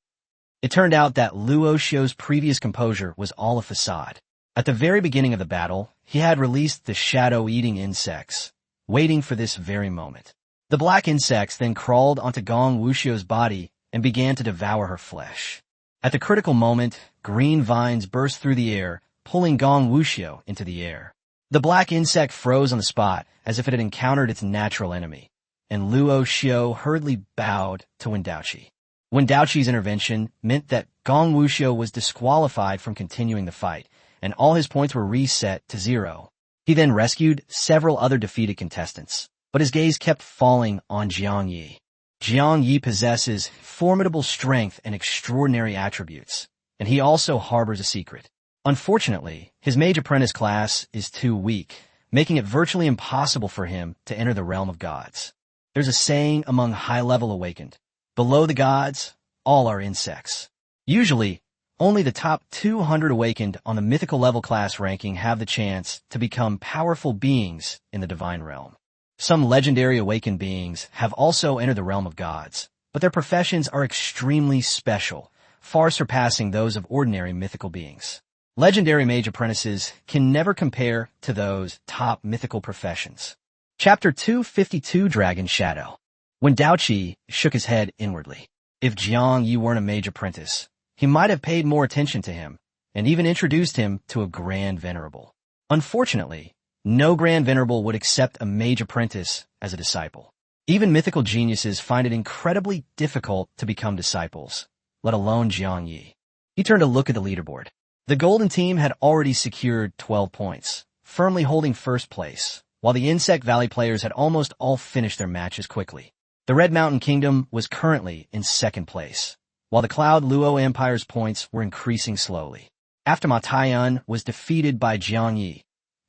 It turned out that Luo Xiu's previous composure was all a facade. At the very beginning of the battle, he had released the shadow-eating insects, waiting for this very moment. The black insects then crawled onto Gong Wuxiu's body and began to devour her flesh. At the critical moment, green vines burst through the air, pulling Gong Wuxiu into the air. The black insect froze on the spot as if it had encountered its natural enemy, and Luo Xiao hurriedly bowed to Wendaoqi. Wendaoqi's intervention meant that Gong Wuxiu was disqualified from continuing the fight, and all his points were reset to 0. He then rescued several other defeated contestants, but his gaze kept falling on Jiang Yi. Jiang Yi possesses formidable strength and extraordinary attributes, and he also harbors a secret. Unfortunately, his mage apprentice class is too weak, making it virtually impossible for him to enter the realm of gods. There's a saying among high-level awakened: below the gods, all are insects. Usually, only the top 200 awakened on the mythical level class ranking have the chance to become powerful beings in the divine realm. Some legendary awakened beings have also entered the realm of gods, but their professions are extremely special, far surpassing those of ordinary mythical beings. Legendary mage apprentices can never compare to those top mythical professions. Chapter 252, Dragon Shadow. When Daoqi shook his head inwardly. If Jiang Yi weren't a mage apprentice, he might have paid more attention to him, and even introduced him to a Grand Venerable. Unfortunately, no Grand Venerable would accept a mage apprentice as a disciple. Even mythical geniuses find it incredibly difficult to become disciples, let alone Jiang Yi. He turned to look at the leaderboard. The Golden Team had already secured 12 points, firmly holding first place, while the Insect Valley players had almost all finished their matches quickly. The Red Mountain Kingdom was currently in second place, while the Cloud Luo Empire's points were increasing slowly. After Ma Taiyun was defeated by Jiang Yi,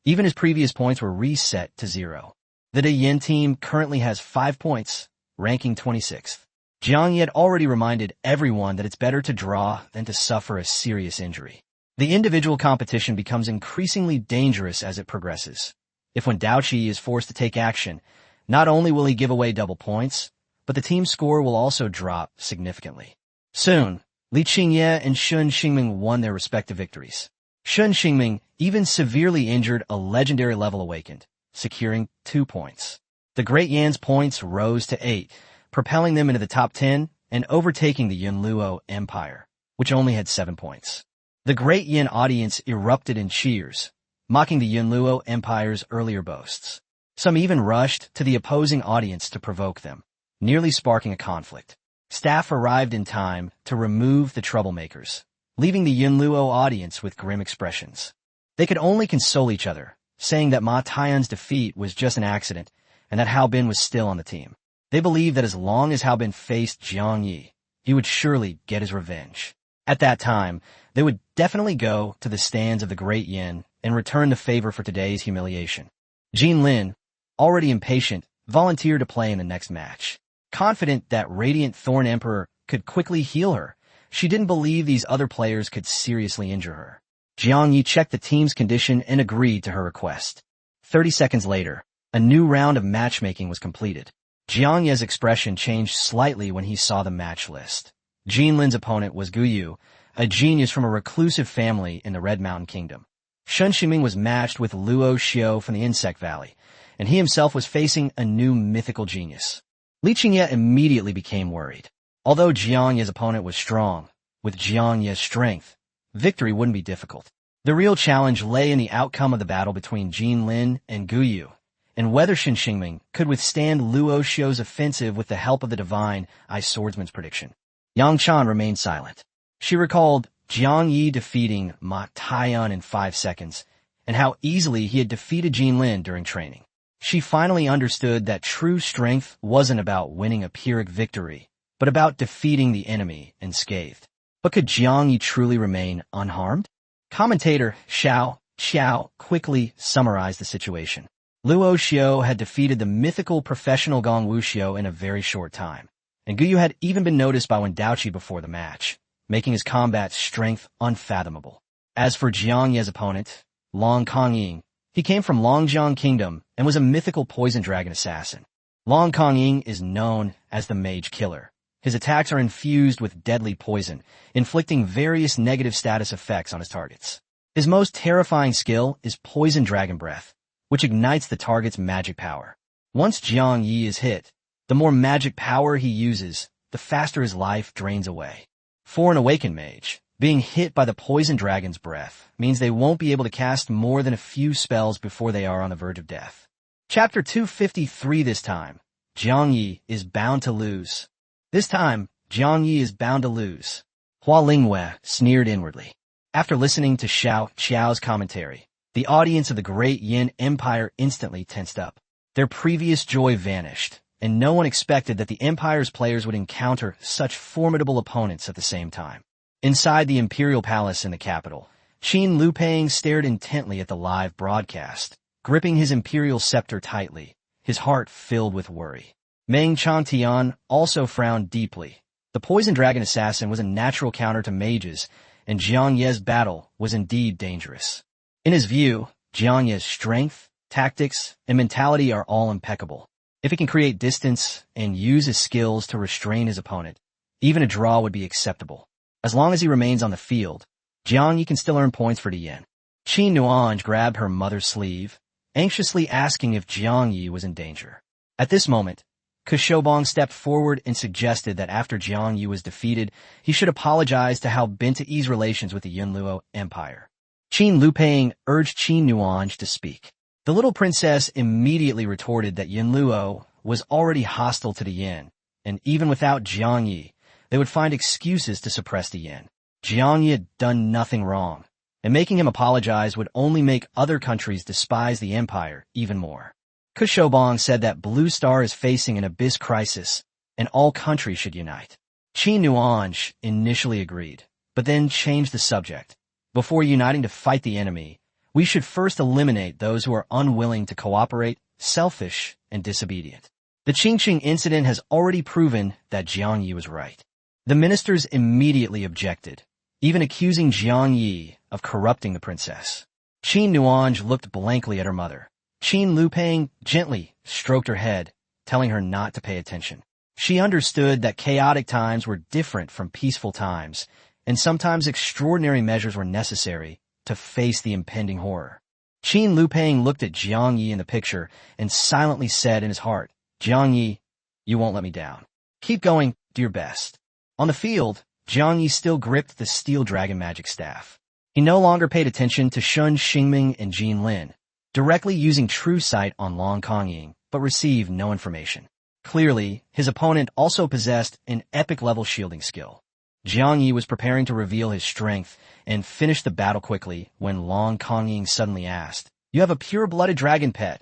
even his previous points were reset to 0. The De Yin team currently has 5 points, ranking 26th. Jiang Yi had already reminded everyone that it's better to draw than to suffer a serious injury. The individual competition becomes increasingly dangerous as it progresses. If when Daoqi is forced to take action, not only will he give away double points, but the team score will also drop significantly. Soon, Li Qingye and Shun Xingming won their respective victories. Shun Xingming even severely injured a legendary level awakened, securing 2 points. The Great Yan's points rose to 8, propelling them into the top 10 and overtaking the Yunluo Empire, which only had 7 points. The Great Yin audience erupted in cheers, mocking the Yunluo Empire's earlier boasts. Some even rushed to the opposing audience to provoke them, nearly sparking a conflict. Staff arrived in time to remove the troublemakers, leaving the Yunluo audience with grim expressions. They could only console each other, saying that Ma Taiyun's defeat was just an accident and that Hao Bin was still on the team. They believed that as long as Hao Bin faced Jiang Yi, he would surely get his revenge. At that time, they would definitely go to the stands of the Great Yin and return the favor for today's humiliation. Jean Lin, already impatient, volunteered to play in the next match. Confident that Radiant Thorn Emperor could quickly heal her, she didn't believe these other players could seriously injure her. Jiang Yi checked the team's condition and agreed to her request. 30 seconds later, a new round of matchmaking was completed. Jiang Yi's expression changed slightly when he saw the match list. Jean Lin's opponent was Gu Yu, a genius from a reclusive family in the Red Mountain Kingdom. Shun Ximing was matched with Luo Xiao from the Insect Valley, and he himself was facing a new mythical genius. Li Qingye immediately became worried. Although Jiang Yi's opponent was strong, with Jiang Yi's strength, victory wouldn't be difficult. The real challenge lay in the outcome of the battle between Jean Lin and Gu Yu, and whether Shun Xingming could withstand Luo Xiao's offensive with the help of the divine Ice Swordsman's prediction. Yang Chan remained silent. She recalled Jiang Yi defeating Ma Taiyun in 5 seconds, and how easily he had defeated Jean Lin during training. She finally understood that true strength wasn't about winning a Pyrrhic victory, but about defeating the enemy unscathed. But could Jiang Yi truly remain unharmed? Commentator Xiao quickly summarized the situation. Luo Xiao had defeated the mythical professional Gong Wuxiu in a very short time, and Gu Yu had even been noticed by Wendaoqi before the match, making his combat strength unfathomable. As for Jiang Yi's opponent, Long Kongying, he came from Longjiang Kingdom and was a mythical poison dragon assassin. Long Kongying is known as the Mage Killer. His attacks are infused with deadly poison, inflicting various negative status effects on his targets. His most terrifying skill is Poison Dragon Breath, which ignites the target's magic power. Once Jiang Yi is hit, the more magic power he uses, the faster his life drains away. For an awakened mage, Being hit by the poison dragon's breath means they won't be able to cast more than a few spells before they are on the verge of death. Chapter 253 this time, Jiang Yi is bound to lose. This time, Jiang Yi is bound to lose. Hua Lingwei sneered inwardly. After listening to Xiao Qiao's commentary, the audience of the Great Yin Empire instantly tensed up. Their previous joy vanished, and no one expected that the Empire's players would encounter such formidable opponents at the same time. Inside the Imperial Palace in the capital, Qin Lupeng stared intently at the live broadcast, gripping his imperial scepter tightly, his heart filled with worry. Meng Chantian also frowned deeply. The poison dragon assassin was a natural counter to mages, and Jiang Ye's battle was indeed dangerous. In his view, Jiang Ye's strength, tactics, and mentality are all impeccable. If he can create distance and use his skills to restrain his opponent, even a draw would be acceptable. As long as he remains on the field, Jiang Yi can still earn points for the yin. Qin Nuange grabbed her mother's sleeve, anxiously asking if Jiang Yi was in danger. At this moment, Ke Shoubong stepped forward and suggested that after Jiang Yi was defeated, he should apologize to Hao Bin to ease relations with the Yunluo Empire. Qin Lupeng urged Qin Nuange to speak. The little princess immediately retorted that Yunluo was already hostile to the yin, and even without Jiang Yi, they would find excuses to suppress the yin. Jiang Yi had done nothing wrong, and making him apologize would only make other countries despise the empire even more. Ke Shoubong said that Blue Star is facing an abyss crisis, and all countries should unite. Qin Nuange initially agreed, but then changed the subject. Before uniting to fight the enemy, we should first eliminate those who are unwilling to cooperate, selfish, and disobedient. The Qingqing incident has already proven that Jiang Yi was right. The ministers immediately objected, even accusing Jiang Yi of corrupting the princess. Qin Nuange looked blankly at her mother. Qin Lupeng gently stroked her head, telling her not to pay attention. She understood that chaotic times were different from peaceful times, and sometimes extraordinary measures were necessary to face the impending horror. Qin Lupeng looked at Jiang Yi in the picture and silently said in his heart, "Jiang Yi, you won't let me down. Keep going, do your best." On the field, Jiang Yi still gripped the steel dragon magic staff. He no longer paid attention to Shun Xingming and Jin Lin, directly using true sight on Long Kongying, but received no information. Clearly, his opponent also possessed an epic-level shielding skill. Jiang Yi was preparing to reveal his strength and finish the battle quickly when Long Kongying suddenly asked, "You have a pure-blooded dragon pet.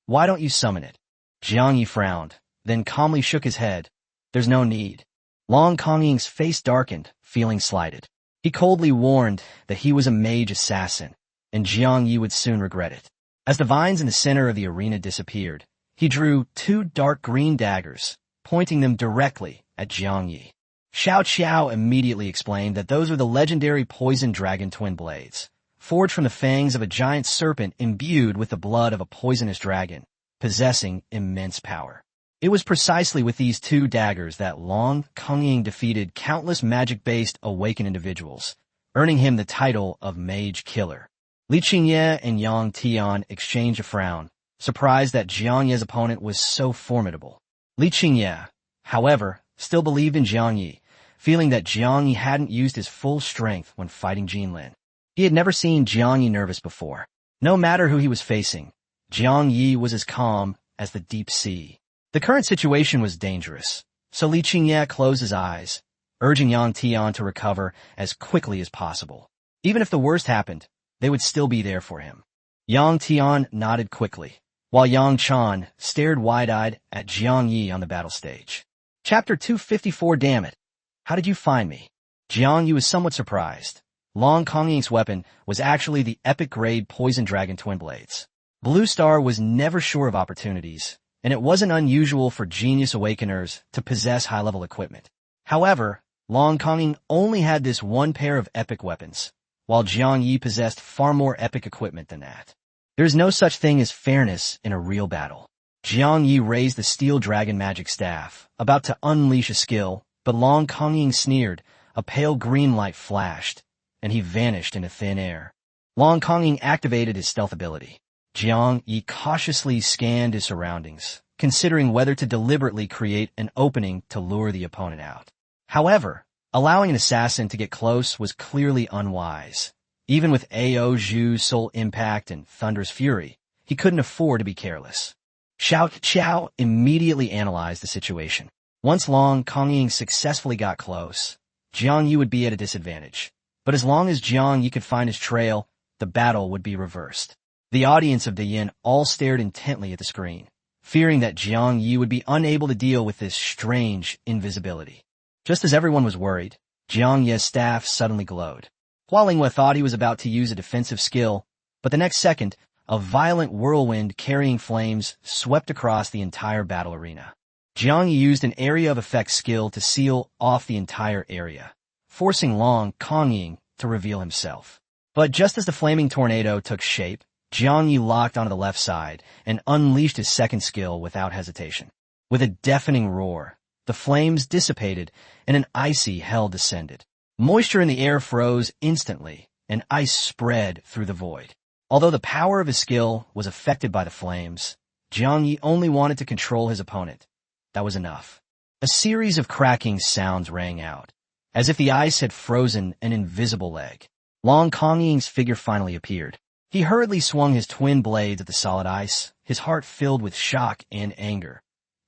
Why don't you summon it?" Jiang Yi frowned, then calmly shook his head. "There's no need." Long Kongying's face darkened, feeling slighted. He coldly warned that he was a mage assassin, and Jiang Yi would soon regret it. As the vines in the center of the arena disappeared, he drew 2 dark green daggers, pointing them directly at Jiang Yi. Xiao Qiao immediately explained that those were the legendary poison dragon twin blades, forged from the fangs of a giant serpent imbued with the blood of a poisonous dragon, possessing immense power. It was precisely with these 2 daggers that Long Kongying defeated countless magic-based awakened individuals, earning him the title of Mage Killer. Li Qingye and Yang Tian exchanged a frown, surprised that Jiang Ye's opponent was so formidable. Li Qingye, however, still believed in Jiang Yi, feeling that Jiang Yi hadn't used his full strength when fighting Jin Lin. He had never seen Jiang Yi nervous before. No matter who he was facing, Jiang Yi was as calm as the deep sea. The current situation was dangerous, so Li Qingye closed his eyes, urging Yang Tian to recover as quickly as possible. Even if the worst happened, they would still be there for him. Yang Tian nodded quickly, while Yang Chan stared wide-eyed at Jiang Yi on the battle stage. Chapter 254. Damn it. How did you find me? Jiang Yi was somewhat surprised. Long Kongying's weapon was actually the epic-grade poison dragon twin blades. Blue Star was never sure of opportunities, and it wasn't unusual for genius awakeners to possess high-level equipment. However, Long Kongying only had this one pair of epic weapons, while Jiang Yi possessed far more epic equipment than that. There's no such thing as fairness in a real battle. Jiang Yi raised the steel dragon magic staff, about to unleash a skill, but Long Kongying sneered, a pale green light flashed, and he vanished into thin air. Long Kongying activated his stealth ability. Jiang Yi cautiously scanned his surroundings, considering whether to deliberately create an opening to lure the opponent out. However, Allowing an assassin to get close was clearly unwise. Even with Ao Zhu's soul impact and thunderous fury, he couldn't afford to be careless. Xiao Qiao immediately analyzed the situation. Once Long Kongying successfully got close, Jiang Yi would be at a disadvantage. But as long as Jiang Yi could find his trail, the battle would be reversed. The audience of Dayin all stared intently at the screen, fearing that Jiang Yi would be unable to deal with this strange invisibility. Just as everyone was worried, Jiang Yi's staff suddenly glowed. Hua Linghua thought he was about to use a defensive skill, but the next second, a violent whirlwind carrying flames swept across the entire battle arena. Jiang Yi used an area of effect skill to seal off the entire area, forcing Long Kongying to reveal himself. But just as the flaming tornado took shape, Jiang Yi locked onto the left side and unleashed his second skill without hesitation. With a deafening roar, the flames dissipated and an icy hell descended. Moisture in the air froze instantly, and ice spread through the void. Although the power of his skill was affected by the flames, Jiang Yi only wanted to control his opponent. That was enough. A series of cracking sounds rang out, as if the ice had frozen an invisible leg. Long Kongying's figure finally appeared. He hurriedly swung his twin blades at the solid ice, his heart filled with shock and anger.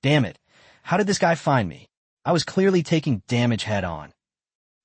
Damn it, how did this guy find me? I was clearly taking damage head on.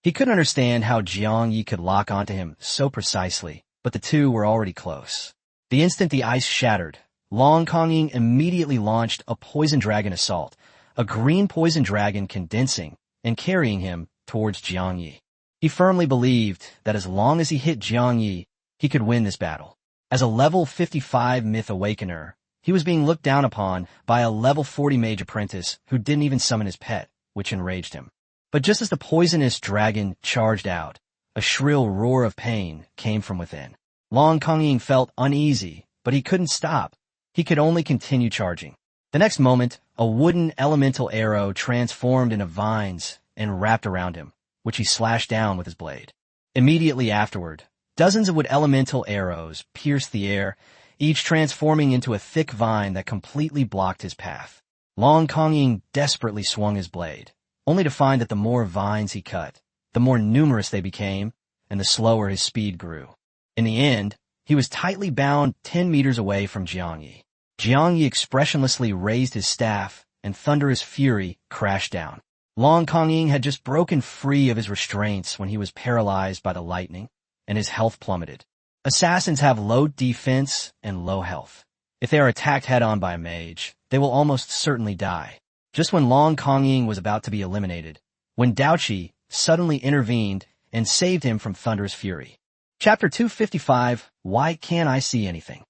He couldn't understand how Jiang Yi could lock onto him so precisely, but the two were already close. The instant the ice shattered, Long Kongying immediately launched a poison dragon assault, a green poison dragon condensing and carrying him towards Jiang Yi. He firmly believed that as long as he hit Jiang Yi, he could win this battle. As a level 55 Myth Awakener, he was being looked down upon by a level 40 Mage Apprentice who didn't even summon his pet, which enraged him. But just as the poisonous dragon charged out, a shrill roar of pain came from within. Long Kongying felt uneasy, but he couldn't stop. He could only continue charging. The next moment, a wooden elemental arrow transformed into vines and wrapped around him, which he slashed down with his blade. Immediately afterward, dozens of wood elemental arrows pierced the air, each transforming into a thick vine that completely blocked his path. Long Kongying desperately swung his blade, only to find that the more vines he cut, the more numerous they became, and the slower his speed grew. In the end, he was tightly bound 10 meters away from Jiang Yi. Jiang Yi expressionlessly raised his staff, and thunderous fury crashed down. Long Kongying had just broken free of his restraints when he was paralyzed by the lightning, and his health plummeted. Assassins have low defense and low health. If they are attacked head-on by a mage, they will almost certainly die. Just when Long Kongying was about to be eliminated, when Daoqi suddenly intervened and saved him from thunderous fury. Chapter 255, Why Can't I See Anything?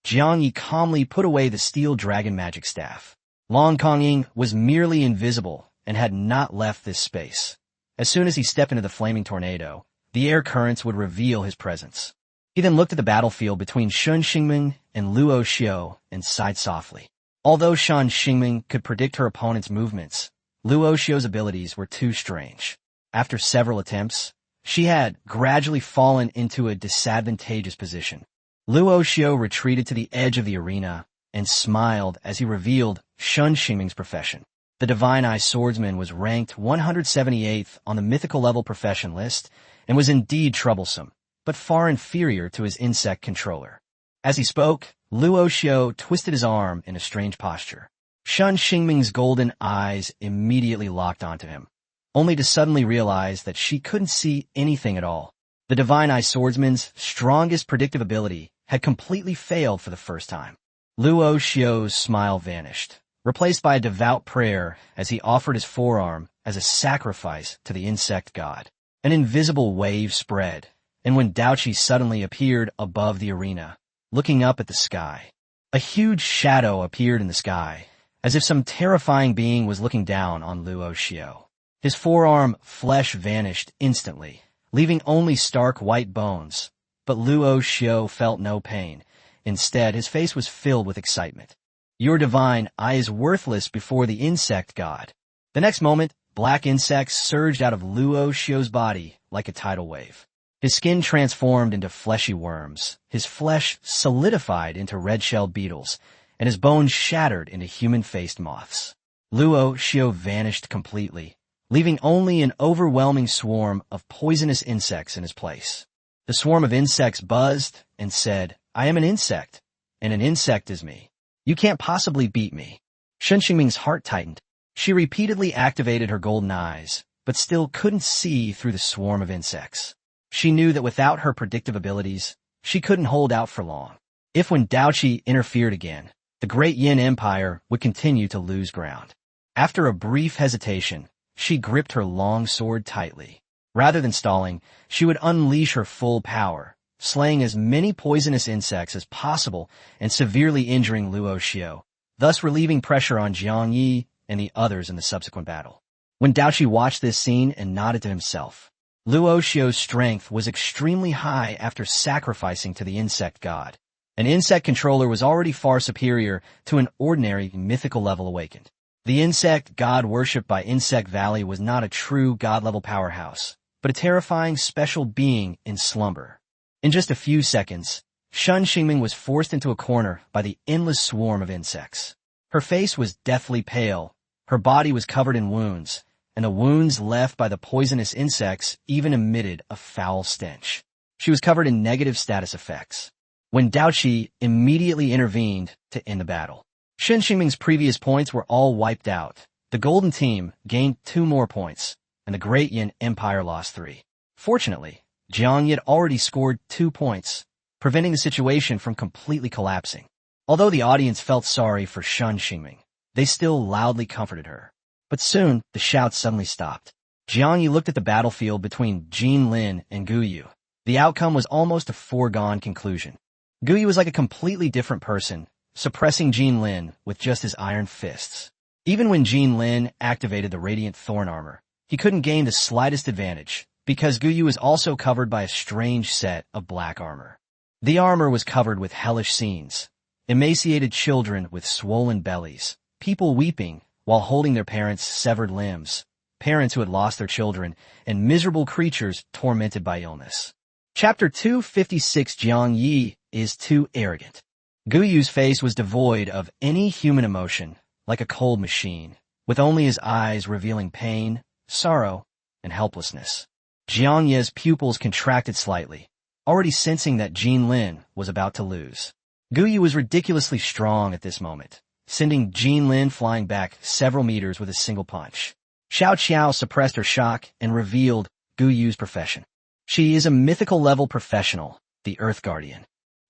Jiang Yi calmly put away the steel dragon magic staff. Long Kongying was merely invisible and had not left this space. As soon as he stepped into the flaming tornado, the air currents would reveal his presence. He then looked at the battlefield between Shun Xingming and Luo Xiao and sighed softly. Although Shun Xingming could predict her opponent's movements, Luo Xiao's abilities were too strange. After several attempts, she had gradually fallen into a disadvantageous position. Luo Xiao retreated to the edge of the arena and smiled as he revealed Shun Xingming's profession. The Divine Eye Swordsman was ranked 178th on the mythical level profession list and was indeed troublesome, but far inferior to his insect controller. As he spoke, Luo Xiao twisted his arm in a strange posture. Shun Xingming's golden eyes immediately locked onto him, only to suddenly realize that she couldn't see anything at all. The Divine Eye Swordsman's strongest predictive ability had completely failed for the first time. Luo Xiao's smile vanished, replaced by a devout prayer as he offered his forearm as a sacrifice to the insect god. An invisible wave spread, and when Daoqi suddenly appeared above the arena, looking up at the sky, a huge shadow appeared in the sky, as if some terrifying being was looking down on Luo Xiao. His forearm flesh vanished instantly, leaving only stark white bones, but Luo Xiao felt no pain. Instead, his face was filled with excitement. Your divine eye is worthless before the insect god. The next moment, black insects surged out of Luo Xiao's body like a tidal wave. His skin transformed into fleshy worms, his flesh solidified into red-shelled beetles, and his bones shattered into human-faced moths. Luo Xiao vanished completely, leaving only an overwhelming swarm of poisonous insects in his place. The swarm of insects buzzed and said, "I am an insect, and an insect is me. You can't possibly beat me." Shen Xingming's heart tightened. She repeatedly activated her golden eyes, but still couldn't see through the swarm of insects. She knew that without her predictive abilities, she couldn't hold out for long. If when Daoqi interfered again, the Great Yin Empire would continue to lose ground. After a brief hesitation, she gripped her long sword tightly. Rather than stalling, she would unleash her full power, slaying as many poisonous insects as possible and severely injuring Luo Xiao, thus relieving pressure on Jiang Yi and the others in the subsequent battle. When Daoqi watched this scene and nodded to himself, Luo Xiao's strength was extremely high after sacrificing to the insect god. An insect controller was already far superior to an ordinary mythical level awakened. The insect god worshipped by Insect Valley was not a true god-level powerhouse, but a terrifying special being in slumber. In just a few seconds, Shen Xingming was forced into a corner by the endless swarm of insects. Her face was deathly pale, her body was covered in wounds, and the wounds left by the poisonous insects even emitted a foul stench. She was covered in negative status effects. When Daoqi immediately intervened to end the battle, Shen Xingming's previous points were all wiped out. The Golden Team gained 2 more points, and the Great Yin Empire lost 3. Fortunately, Jiang Yi had already scored 2 points, preventing the situation from completely collapsing. Although the audience felt sorry for Shen Xingming, they still loudly comforted her. But soon, the shouts suddenly stopped. Jiang Yi looked at the battlefield between Jin Lin and Gu Yu. The outcome was almost a foregone conclusion. Gu Yu was like a completely different person, suppressing Jin Lin with just his iron fists. Even when Jin Lin activated the Radiant Thorn Armor, he couldn't gain the slightest advantage, because Gu Yu was also covered by a strange set of black armor. The armor was covered with hellish scenes, emaciated children with swollen bellies, people weeping while holding their parents' severed limbs, parents who had lost their children, and miserable creatures tormented by illness. Chapter 256. Jiang Yi is too arrogant. Gu Yu's face was devoid of any human emotion, like a cold machine, with only his eyes revealing pain, sorrow, and helplessness. Jiang Yi's pupils contracted slightly, already sensing that Jin Lin was about to lose. Gu Yu was ridiculously strong at this moment, sending Jin Lin flying back several meters with a single punch. Xiao Qiao suppressed her shock and revealed Gu Yu's profession. She is a mythical level professional, the Earth Guardian.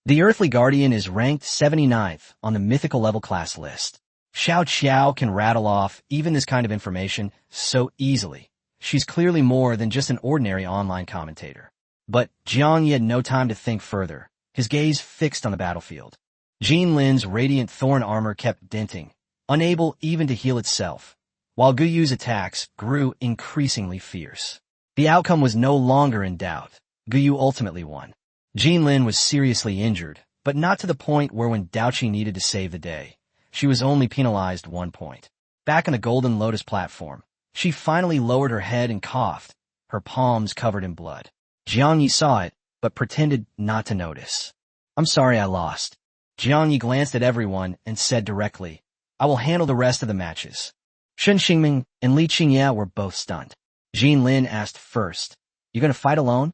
The Earthly Guardian is ranked 79th on the mythical level class list. Xiao Qiao can rattle off even this kind of information so easily. She's clearly more than just an ordinary online commentator. But Jiang Yi had no time to think further, his gaze fixed on the battlefield. Jin Lin's Radiant Thorn Armor kept denting, unable even to heal itself, while Gu Yu's attacks grew increasingly fierce. The outcome was no longer in doubt. Gu Yu ultimately won. Jin Lin was seriously injured, but not to the point where when Daoqi needed to save the day, she was only penalized 1 point. Back on the Golden Lotus platform, she finally lowered her head and coughed, her palms covered in blood. Jiang Yi saw it, but pretended not to notice. "I'm sorry I lost." Jiang Yi glanced at everyone and said directly, "I will handle the rest of the matches." Shen Xingming and Li Qingye were both stunned. Jin Lin asked first, "You gonna fight alone?"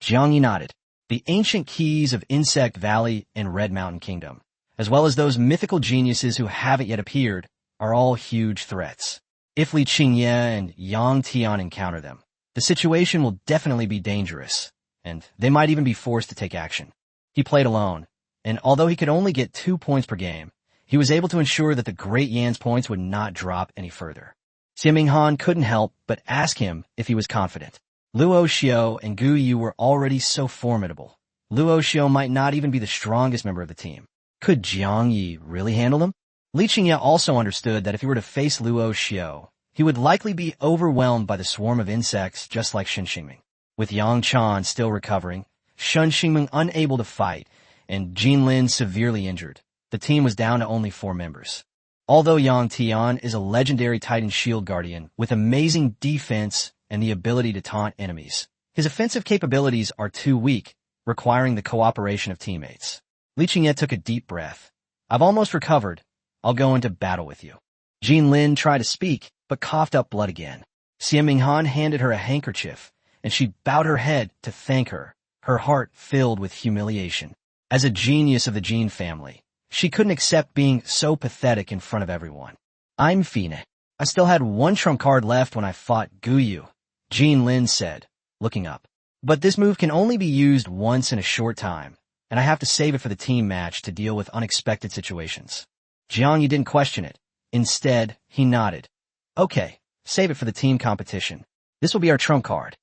Jiang Yi nodded. The ancient keys of Insect Valley and Red Mountain Kingdom, as well as those mythical geniuses who haven't yet appeared, are all huge threats. If Li Qingye and Yang Tian encounter them, the situation will definitely be dangerous, and they might even be forced to take action. He played alone, and although he could only get 2 points per game, he was able to ensure that the Great Yan's points would not drop any further. Xie Minghan couldn't help but ask him if he was confident. Luo Xiao and Gu Yu were already so formidable. Luo Xiao might not even be the strongest member of the team. Could Jiang Yi really handle him? Li Qingye also understood that if he were to face Luo Xiao, he would likely be overwhelmed by the swarm of insects just like Shen Xingming. With Yang Chan still recovering, Shen Xingming unable to fight, and Jin Lin severely injured, the team was down to only 4 members. Although Yang Tian is a legendary Titan Shield Guardian with amazing defense and the ability to taunt enemies, his offensive capabilities are too weak, requiring the cooperation of teammates. Li Qingye took a deep breath. "I've almost recovered. I'll go into battle with you." Jin Lin tried to speak, but coughed up blood again. Xie Minghan handed her a handkerchief, and she bowed her head to thank her, her heart filled with humiliation. As a genius of the Jin family, she couldn't accept being so pathetic in front of everyone. I'm Fine. I still had one trump card left when I fought Guyu, Jean Lin said, looking up. But this move can only be used once in a short time, and I have to save it for the team match to deal with unexpected situations. Jiang Yi didn't question it. Instead, he nodded. Okay, save it for the team competition. This will be our trump card.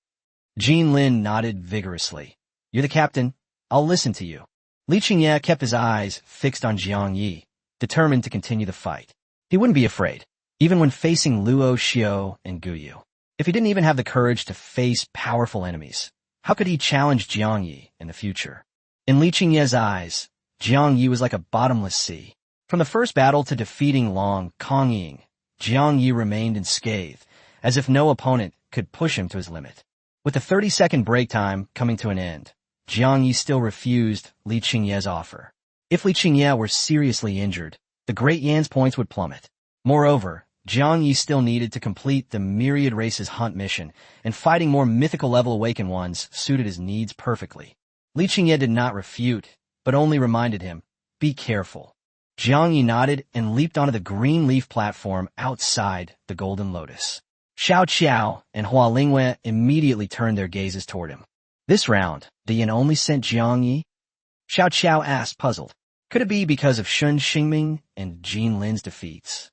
Jean Lin nodded vigorously. You're the captain. I'll listen to you. Li Qingye kept his eyes fixed on Jiang Yi, determined to continue the fight. He wouldn't be afraid, even when facing Luo Xiao and Guyu. If he didn't even have the courage to face powerful enemies, how could he challenge Jiang Yi in the future? In Li Qingye's eyes, Jiang Yi was like a bottomless sea. From the first battle to defeating Long Kongying, Jiang Yi remained unscathed, as if no opponent could push him to his limit. With the 30-second break time coming to an end, Jiang Yi still refused Li Qingye's offer. If Li Qingye were seriously injured, the Great Yan's points would plummet. Moreover, Jiang Yi still needed to complete the Myriad Races Hunt mission, and fighting more mythical-level awakened ones suited his needs perfectly. Li Qingye did not refute, but only reminded him, be careful. Jiang Yi nodded and leaped onto the green leaf platform outside the Golden Lotus. Xiao Qiao and Hua Lingwei immediately turned their gazes toward him. This round, the Yin only sent Jiang Yi? Xiao Qiao asked, puzzled. Could it be because of Shun Xingming and Jean Lin's defeats?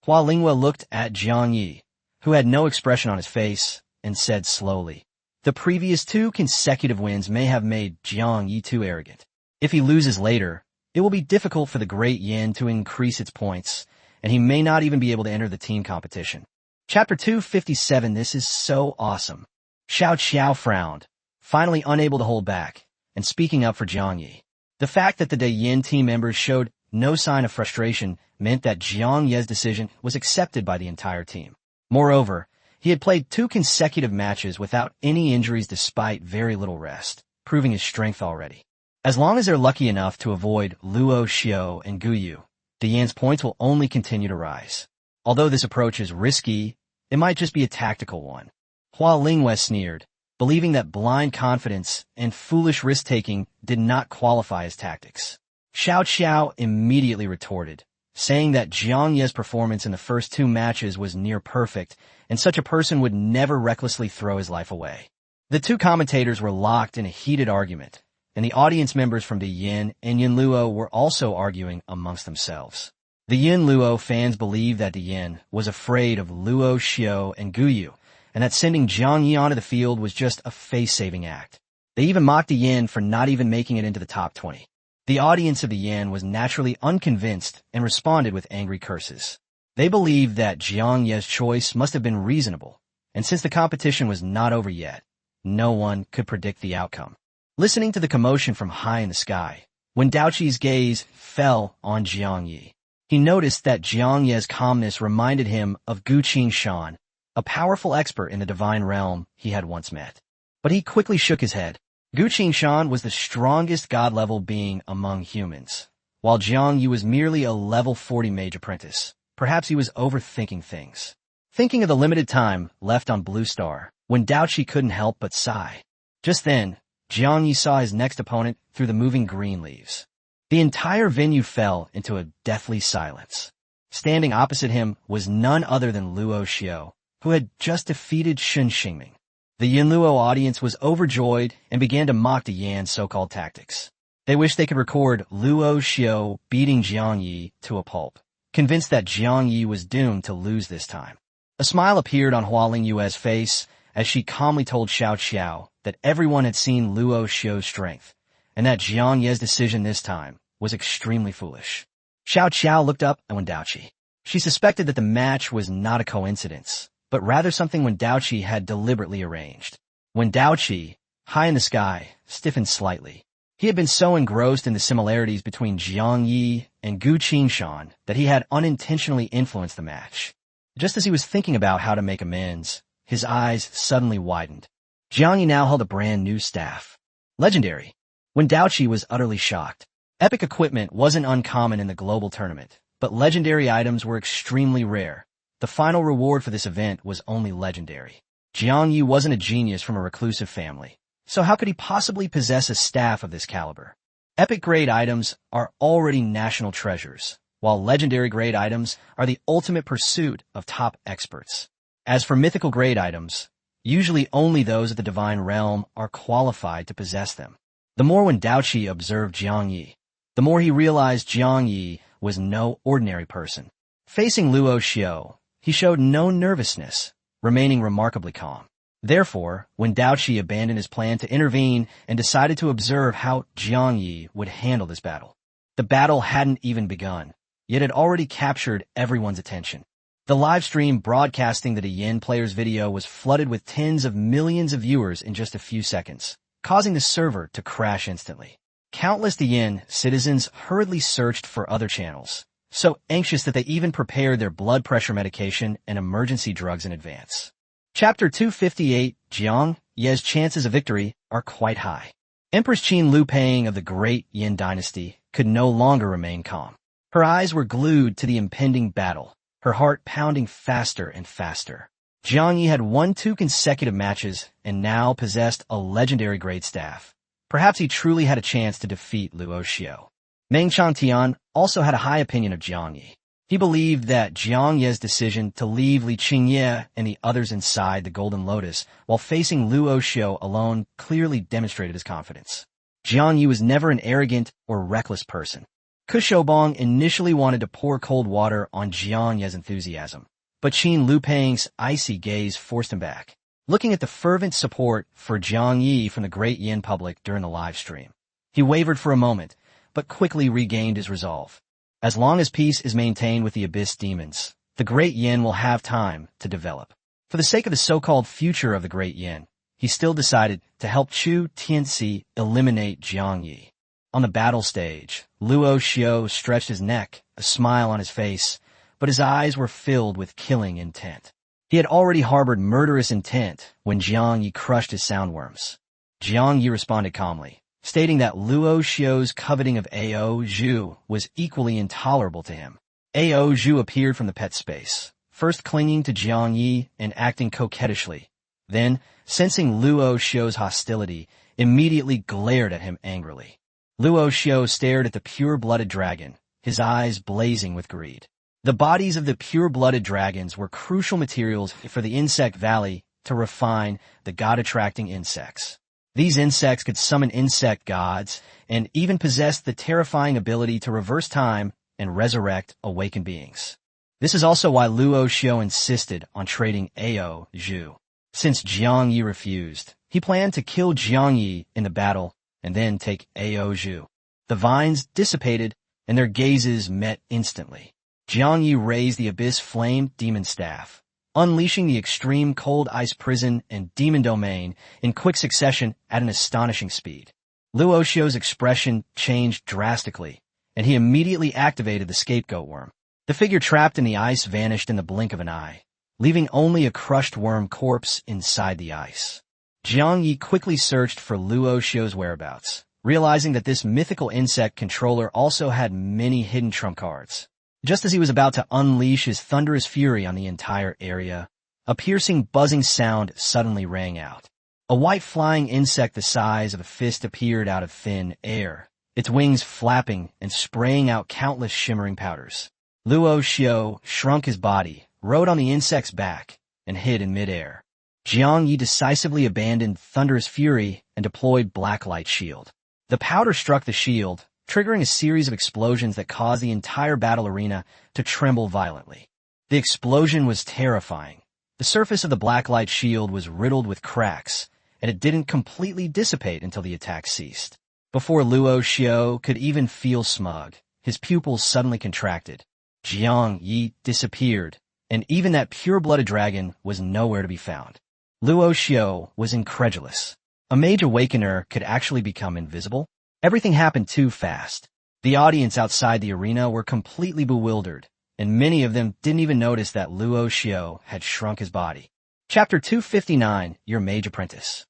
Hua Lingwei looked at Jiang Yi, who had no expression on his face, and said slowly, the previous 2 consecutive wins may have made Jiang Yi too arrogant. If he loses later, it will be difficult for the Great Yin to increase its points, and he may not even be able to enter the team competition. Chapter 257. This is so awesome. Xiao Qiao frowned, finally unable to hold back, and speaking up for Jiang Yi. The fact that the De Yin team members showed no sign of frustration meant that Jiang Yi's decision was accepted by the entire team. Moreover, he had played 2 consecutive matches without any injuries despite very little rest, proving his strength already. As long as they're lucky enough to avoid Luo Xiao and Guyu, the Yan's points will only continue to rise. Although this approach is risky, it might just be a tactical one. Hua Lingwei sneered, believing that blind confidence and foolish risk-taking did not qualify as tactics. Xiao Qiao immediately retorted, saying that Jiang Yi's performance in the first 2 matches was near perfect, and such a person would never recklessly throw his life away. The 2 commentators were locked in a heated argument, and the audience members from the Yin and Yin Luo were also arguing amongst themselves. The Yin Luo fans believed that the Yin was afraid of Luo Xiao and Guyu, and that sending Jiang Yi onto the field was just a face-saving act. They even mocked the Yin for not even making it into the top 20. The audience of the Yin was naturally unconvinced and responded with angry curses. They believed that Jiang Yi's choice must have been reasonable, and since the competition was not over yet, no one could predict the outcome. Listening to the commotion from high in the sky, when Daoqi's gaze fell on Jiang Yi, he noticed that Jiang Yi's calmness reminded him of Gu Qingshan, a powerful expert in the divine realm he had once met. But he quickly shook his head. Gu Qingshan was the strongest god-level being among humans, while Jiang Yi was merely a level 40 mage apprentice. Perhaps he was overthinking things. Thinking of the limited time left on Blue Star, when Daoqi couldn't help but sigh. Just then, Jiang Yi saw his next opponent through the moving green leaves. The entire venue fell into a deathly silence. Standing opposite him was none other than Luo Xiao, who had just defeated Shun Xingming. The Yin Luo audience was overjoyed and began to mock the Yan's so-called tactics. They wished they could record Luo Xiao beating Jiang Yi to a pulp, convinced that Jiang Yi was doomed to lose this time. A smile appeared on Hua Lingyue's face as she calmly told Xiao Qiao that everyone had seen Luo Xiao's strength, and that Jiang Yi's decision this time was extremely foolish. Xiao Qiao looked up at Daoqi. She suspected that the match was not a coincidence, but rather something Daoqi had deliberately arranged. Daoqi, high in the sky, stiffened slightly. He had been so engrossed in the similarities between Jiang Yi and Gu Qingshan that he had unintentionally influenced the match. Just as he was thinking about how to make amends, his eyes suddenly widened. Jiang Yi now held a brand new staff. Legendary. Daoqi was utterly shocked. Epic equipment wasn't uncommon in the global tournament, but legendary items were extremely rare, The final reward for this event was only legendary. Jiang Yi wasn't a genius from a reclusive family, so how could he possibly possess a staff of this caliber? Epic grade items are already national treasures, while legendary grade items are the ultimate pursuit of top experts. As for mythical grade items, usually only those of the divine realm are qualified to possess them. The more when Daoqi observed Jiang Yi, the more he realized Jiang Yi was no ordinary person. Facing Luo Xiao, he showed no nervousness, remaining remarkably calm. Therefore, when Daoqi abandoned his plan to intervene and decided to observe how Jiang Yi would handle this battle, the battle hadn't even begun, yet had already captured everyone's attention. The live stream broadcasting the Yin player's video was flooded with tens of millions of viewers in just a few seconds, causing the server to crash instantly. Countless Yin citizens hurriedly searched for other channels, so anxious that they even prepared their blood pressure medication and emergency drugs in advance. Chapter 258, Jiang Ye's chances of victory are quite high. Empress Qin Lu Pang of the Great Yin Dynasty could no longer remain calm. Her eyes were glued to the impending battle, her heart pounding faster and faster. Jiang Yi had won 2 consecutive matches and now possessed a legendary grade staff. Perhaps he truly had a chance to defeat Luo Xiao. Meng Changtian also had a high opinion of Jiang Yi. He believed that Jiang Ye's decision to leave Li Qingye and the others inside the Golden Lotus while facing Luo Xiao alone clearly demonstrated his confidence. Jiang Yi was never an arrogant or reckless person. Kushoubong initially wanted to pour cold water on Jiang Ye's enthusiasm, but Qin Lu Pang's icy gaze forced him back. Looking at the fervent support for Jiang Yi from the Great Yin public during the live stream, he wavered for a moment, but quickly regained his resolve. As long as peace is maintained with the Abyss demons, the Great Yin will have time to develop. For the sake of the so-called future of the Great Yin, he still decided to help Chu Tianxi eliminate Jiang Yi. On the battle stage, Luo Xiao stretched his neck, a smile on his face, but his eyes were filled with killing intent. He had already harbored murderous intent when Jiang Yi crushed his soundworms. Jiang Yi responded calmly, stating that Luo Xiao's coveting of Ao Zhu was equally intolerable to him. Ao Zhu appeared from the pet space, first clinging to Jiang Yi and acting coquettishly, then, sensing Luo Xiao's hostility, immediately glared at him angrily. Luo Xiao stared at the pure-blooded dragon, his eyes blazing with greed. The bodies of the pure-blooded dragons were crucial materials for the insect valley to refine the god-attracting insects. These insects could summon insect gods and even possessed the terrifying ability to reverse time and resurrect awakened beings. This is also why Luo Xiao insisted on trading Ao Zhu. Since Jiang Yi refused, he planned to kill Jiang Yi in the battle and then take Ao Zhu. The vines dissipated and their gazes met instantly. Jiang Yi raised the Abyss Flame Demon Staff, unleashing the extreme cold ice prison and demon domain in quick succession at an astonishing speed. Luo Xiao's expression changed drastically, and he immediately activated the scapegoat worm. The figure trapped in the ice vanished in the blink of an eye, leaving only a crushed worm corpse inside the ice. Jiang Yi quickly searched for Luo Xiao's whereabouts, realizing that this mythical insect controller also had many hidden trump cards. Just as he was about to unleash his thunderous fury on the entire area, a piercing buzzing sound suddenly rang out. A white flying insect the size of a fist appeared out of thin air, its wings flapping and spraying out countless shimmering powders. Luo Xiao shrunk his body, rode on the insect's back, and hid in midair. Jiang Yi decisively abandoned Thunderous Fury and deployed Black Light Shield. The powder struck the shield, triggering a series of explosions that caused the entire battle arena to tremble violently. The explosion was terrifying. The surface of the Black Light Shield was riddled with cracks, and it didn't completely dissipate until the attack ceased. Before Luo Xiao could even feel smug, his pupils suddenly contracted. Jiang Yi disappeared, and even that pure-blooded dragon was nowhere to be found. Luo Xiao was incredulous. A Mage Awakener could actually become invisible? Everything happened too fast. The audience outside the arena were completely bewildered, and many of them didn't even notice that Luo Xiao had shrunk his body. Chapter 259, Your Mage Apprentice.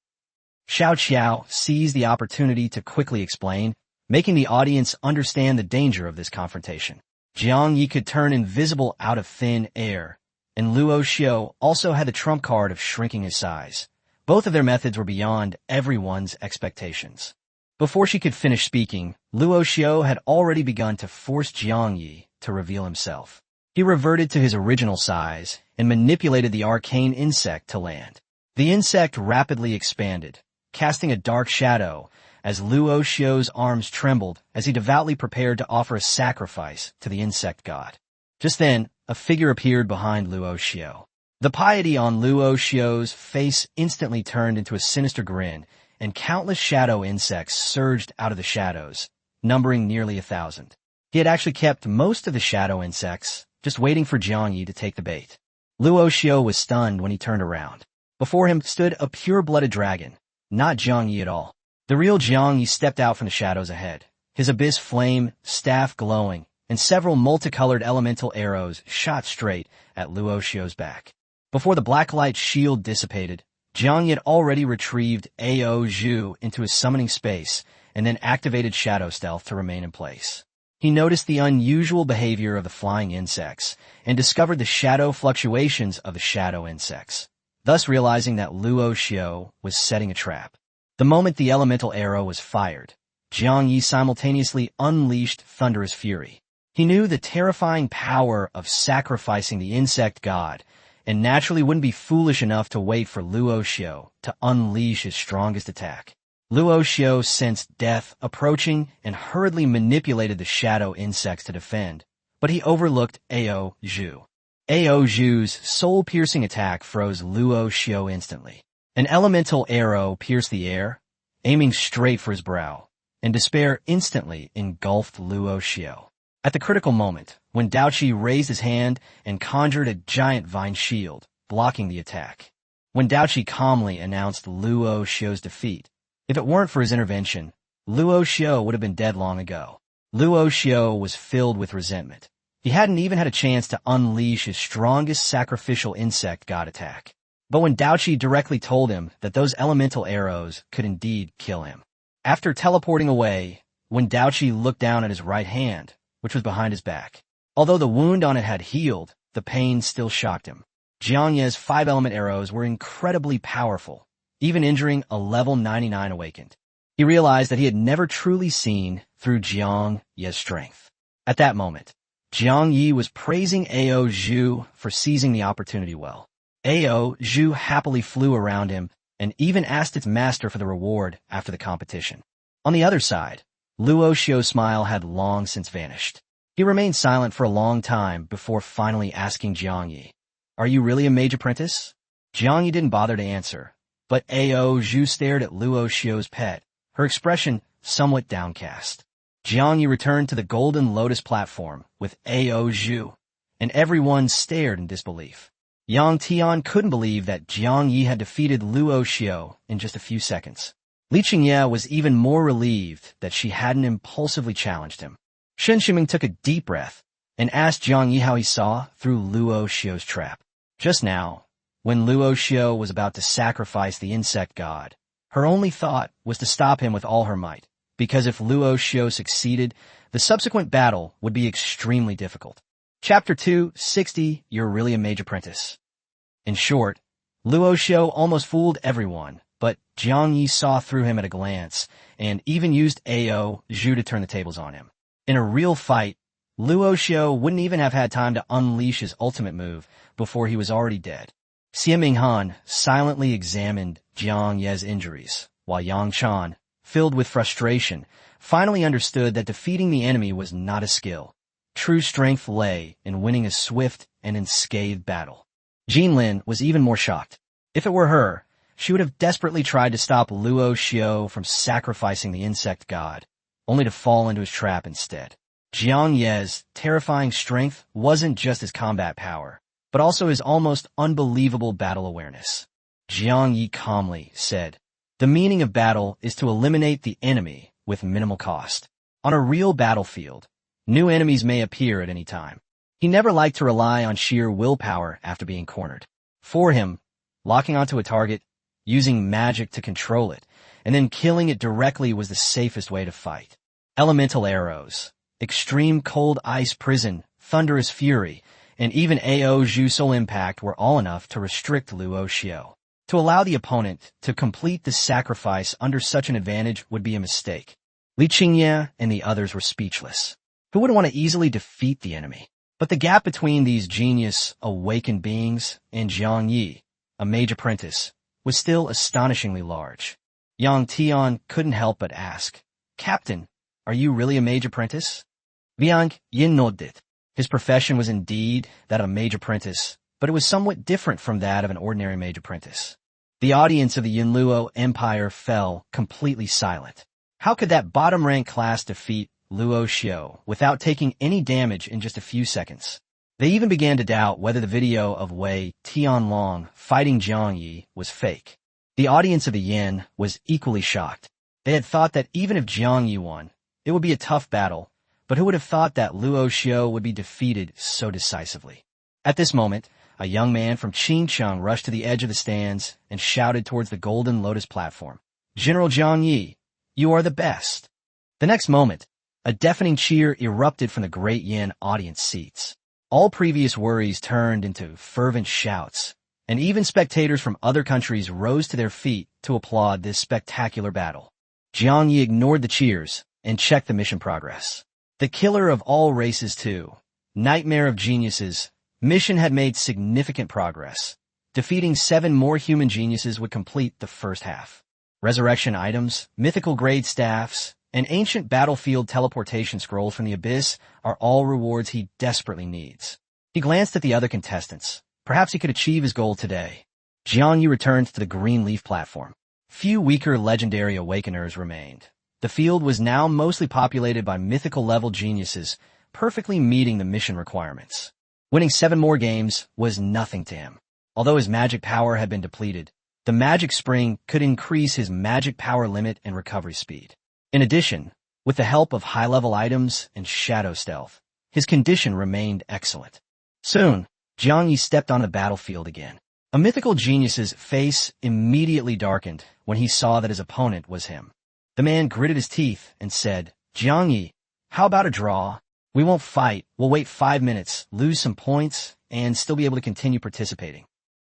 Xiao Qiao seized the opportunity to quickly explain, making the audience understand the danger of this confrontation. Jiang Yi could turn invisible out of thin air, and Luo Xiao also had the trump card of shrinking his size. Both of their methods were beyond everyone's expectations. Before she could finish speaking, Luo Xiao had already begun to force Jiang Yi to reveal himself. He reverted to his original size and manipulated the arcane insect to land. The insect rapidly expanded, casting a dark shadow as Luo Xiao's arms trembled as he devoutly prepared to offer a sacrifice to the insect god. Just then, a figure appeared behind Luo Xiao. The piety on Luo Xiao's face instantly turned into a sinister grin, and countless shadow insects surged out of the shadows, numbering nearly 1,000. He had actually kept most of the shadow insects, just waiting for Jiang Yi to take the bait. Luo Xiao was stunned when he turned around. Before him stood a pure-blooded dragon, not Jiang Yi at all. The real Jiang Yi stepped out from the shadows ahead, his abyss flame, staff glowing, and several multicolored elemental arrows shot straight at Luo Xiao's back. Before the black light shield dissipated, Jiang Yi had already retrieved Ao Zhu into his summoning space and then activated Shadow Stealth to remain in place. He noticed the unusual behavior of the flying insects and discovered the shadow fluctuations of the shadow insects, thus realizing that Luo Xiao was setting a trap. The moment the elemental arrow was fired, Jiang Yi simultaneously unleashed thunderous fury. He knew the terrifying power of sacrificing the insect god and naturally wouldn't be foolish enough to wait for Luo Xiao to unleash his strongest attack. Luo Xiao sensed death approaching and hurriedly manipulated the shadow insects to defend, but he overlooked Ao Zhu. Ao Zhu's soul-piercing attack froze Luo Xiao instantly. An elemental arrow pierced the air, aiming straight for his brow, and despair instantly engulfed Luo Xiao. At the critical moment, when Daoqi raised his hand and conjured a giant vine shield, blocking the attack. When Daoqi calmly announced Luo Xiao's defeat, if it weren't for his intervention, Luo Xiao would have been dead long ago. Luo Xiao was filled with resentment. He hadn't even had a chance to unleash his strongest sacrificial insect god attack. But when Daoqi directly told him that those elemental arrows could indeed kill him. After teleporting away, when Daoqi looked down at his right hand, which was behind his back, although the wound on it had healed, the pain still shocked him. Jiang Ye's 5-element arrows were incredibly powerful, even injuring a level 99 awakened. He realized that he had never truly seen through Jiang Ye's strength. At that moment, Jiang Yi was praising Ao Zhu for seizing the opportunity well. Ao Zhu happily flew around him and even asked its master for the reward after the competition. On the other side, Luo Xiao's smile had long since vanished. He remained silent for a long time before finally asking Jiang Yi, "Are you really a mage apprentice?" Jiang Yi didn't bother to answer, but Ao Zhu stared at Luo Xiao's pet, her expression somewhat downcast. Jiang Yi returned to the Golden Lotus platform with Ao Zhu, and everyone stared in disbelief. Yang Tian couldn't believe that Jiang Yi had defeated Luo Xiao in just a few seconds. Li Qingye was even more relieved that she hadn't impulsively challenged him. Shen Shiming took a deep breath and asked Jiang Yi how he saw through Luo Xiao's trap. Just now, when Luo Xiao was about to sacrifice the insect god, her only thought was to stop him with all her might, because if Luo Xiao succeeded, the subsequent battle would be extremely difficult. Chapter 260, You're Really a Mage Apprentice. In short, Luo Xiao almost fooled everyone, but Jiang Yi saw through him at a glance, and even used Ao Zhu to turn the tables on him. In a real fight, Luo Xiao wouldn't even have had time to unleash his ultimate move before he was already dead. Xie Minghan silently examined Jiang Ye's injuries, while Yang Chan, filled with frustration, finally understood that defeating the enemy was not a skill. True strength lay in winning a swift and unscathed battle. Jin Lin was even more shocked. If it were her, she would have desperately tried to stop Luo Xiao from sacrificing the insect god, only to fall into his trap instead. Jiang Ye's terrifying strength wasn't just his combat power, but also his almost unbelievable battle awareness. Jiang Yi calmly said, "The meaning of battle is to eliminate the enemy with minimal cost. On a real battlefield, new enemies may appear at any time." He never liked to rely on sheer willpower after being cornered. For him, locking onto a target, using magic to control it, and then killing it directly was the safest way to fight. Elemental arrows, extreme cold ice prison, thunderous fury, and even AO Jusol Impact were all enough to restrict Luo Xiao. To allow the opponent to complete the sacrifice under such an advantage would be a mistake. Li Qingye and the others were speechless. Who wouldn't want to easily defeat the enemy? But the gap between these genius, awakened beings and Jiang Yi, a mage apprentice, was still astonishingly large. Yang Tian couldn't help but ask, "Captain, are you really a mage apprentice?" Liang Yin nodded. His profession was indeed that of a mage apprentice, but it was somewhat different from that of an ordinary mage apprentice. The audience of the Yinluo Empire fell completely silent. How could that bottom-rank class defeat Luo Xiao without taking any damage in just a few seconds? They even began to doubt whether the video of Wei Tianlong fighting Jiang Yi was fake. The audience of the Yin was equally shocked. They had thought that even if Jiang Yi won, it would be a tough battle, but who would have thought that Luo Xiao would be defeated so decisively? At this moment, a young man from Qingcheng rushed to the edge of the stands and shouted towards the Golden Lotus platform, "General Jiang Yi, you are the best." The next moment, a deafening cheer erupted from the great Yin audience seats. All previous worries turned into fervent shouts, and even spectators from other countries rose to their feet to applaud this spectacular battle. Jiang Yi ignored the cheers and checked the mission progress. The killer of all races too, nightmare of geniuses, mission had made significant progress. Defeating 7 more human geniuses would complete the first half. Resurrection items, mythical grade staffs, and ancient battlefield teleportation scrolls from the abyss are all rewards he desperately needs. He glanced at the other contestants. Perhaps he could achieve his goal today. Jiang Yi returned to the green leaf platform. Few weaker legendary awakeners remained. The field was now mostly populated by mythical-level geniuses, perfectly meeting the mission requirements. Winning 7 more games was nothing to him. Although his magic power had been depleted, the magic spring could increase his magic power limit and recovery speed. In addition, with the help of high-level items and shadow stealth, his condition remained excellent. Soon, Jiang Yi stepped on the battlefield again. A mythical genius's face immediately darkened when he saw that his opponent was him. The man gritted his teeth and said, "Jiang Yi, how about a draw? We won't fight, we'll wait 5 minutes, lose some points, and still be able to continue participating."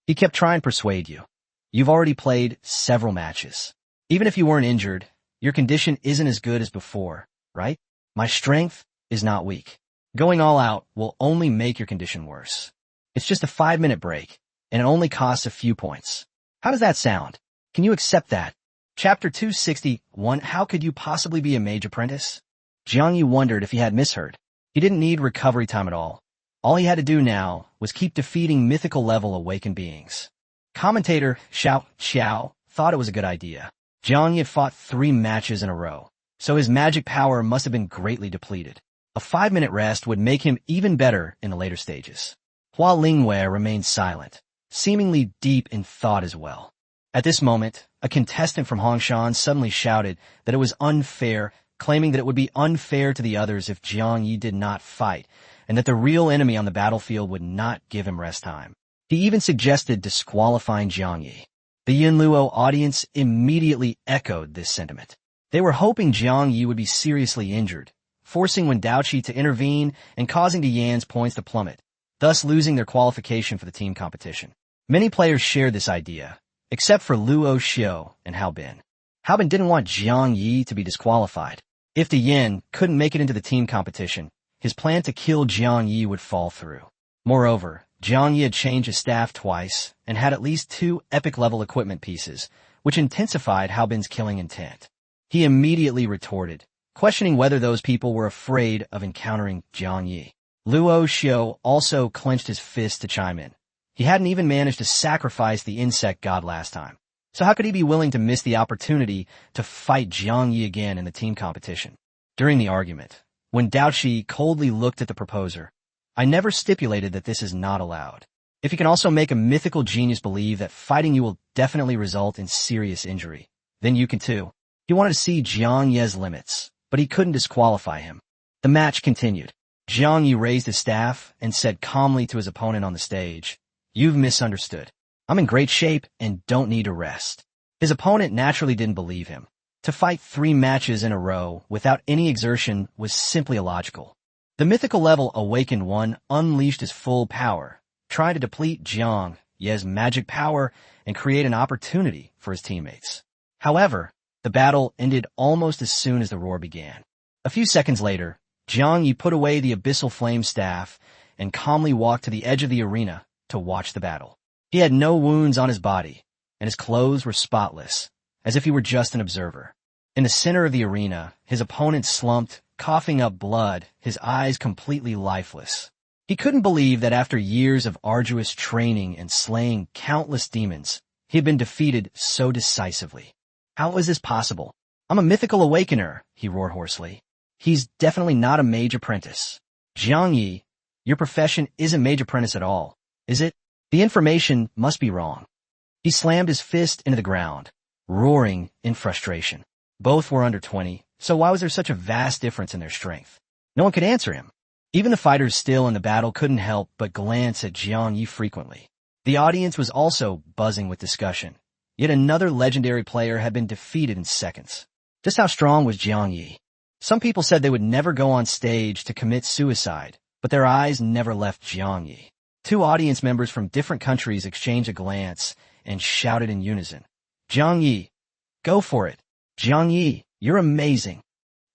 He kept trying to persuade you. You've already played several matches. Even if you weren't injured, your condition isn't as good as before, right? My strength is not weak. Going all out will only make your condition worse. It's just a 5-minute break, and it only costs a few points. How does that sound? Can you accept that? Chapter 261, How could you possibly be a mage apprentice? Jiang Yi wondered if he had misheard. He didn't need recovery time at all. All he had to do now was keep defeating mythical-level awakened beings. Commentator Xiao Xiao thought it was a good idea. Jiang Yi had fought 3 matches in a row, so his magic power must have been greatly depleted. A 5-minute rest would make him even better in the later stages. Hua Lingwei remained silent, seemingly deep in thought as well. At this moment, a contestant from Hongshan suddenly shouted that it was unfair, claiming that it would be unfair to the others if Jiang Yi did not fight, and that the real enemy on the battlefield would not give him rest time. He even suggested disqualifying Jiang Yi. The Yinluo audience immediately echoed this sentiment. They were hoping Jiang Yi would be seriously injured, forcing Wen Daoqi to intervene and causing the Yan's points to plummet, thus losing their qualification for the team competition. Many players shared this idea, except for Luo Xiao and Hao Bin. Hao Bin didn't want Jiang Yi to be disqualified. If the Yin couldn't make it into the team competition, his plan to kill Jiang Yi would fall through. Moreover, Jiang Yi had changed his staff twice and had at least 2 epic-level equipment pieces, which intensified Hao Bin's killing intent. He immediately retorted, questioning whether those people were afraid of encountering Jiang Yi. Luo Xiao also clenched his fist to chime in. He hadn't even managed to sacrifice the insect god last time, so how could he be willing to miss the opportunity to fight Jiang Yi again in the team competition? During the argument, when Daoqi coldly looked at the proposer, "I never stipulated that this is not allowed. If you can also make a mythical genius believe that fighting you will definitely result in serious injury, then you can too." He wanted to see Jiang Ye's limits, but he couldn't disqualify him. The match continued. Jiang Yi raised his staff and said calmly to his opponent on the stage, "You've misunderstood. I'm in great shape and don't need a rest." His opponent naturally didn't believe him. To fight 3 matches in a row without any exertion was simply illogical. The mythical level Awakened One unleashed his full power, trying to deplete Jiang Ye's magic power and create an opportunity for his teammates. However, the battle ended almost as soon as the roar began. A few seconds later, Jiang Yi put away the abyssal flame staff and calmly walked to the edge of the arena to watch the battle. He had no wounds on his body, and his clothes were spotless, as if he were just an observer. In the center of the arena, his opponent slumped, coughing up blood, his eyes completely lifeless. He couldn't believe that after years of arduous training and slaying countless demons, he had been defeated so decisively. How is this possible? I'm a mythical awakener, he roared hoarsely. He's definitely not a mage apprentice. Jiang Yi, your profession isn't mage apprentice at all, is it? The information must be wrong. He slammed his fist into the ground, roaring in frustration. Both were under 20, so why was there such a vast difference in their strength? No one could answer him. Even the fighters still in the battle couldn't help but glance at Jiang Yi frequently. The audience was also buzzing with discussion. Yet another legendary player had been defeated in seconds. Just how strong was Jiang Yi? Some people said they would never go on stage to commit suicide, but their eyes never left Jiang Yi. Two audience members from different countries exchanged a glance and shouted in unison, Jiang Yi, go for it. Jiang Yi, you're amazing.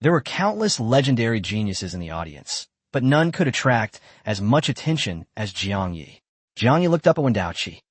There were countless legendary geniuses in the audience, but none could attract as much attention as Jiang Yi. Jiang Yi looked up at Wendaoqi.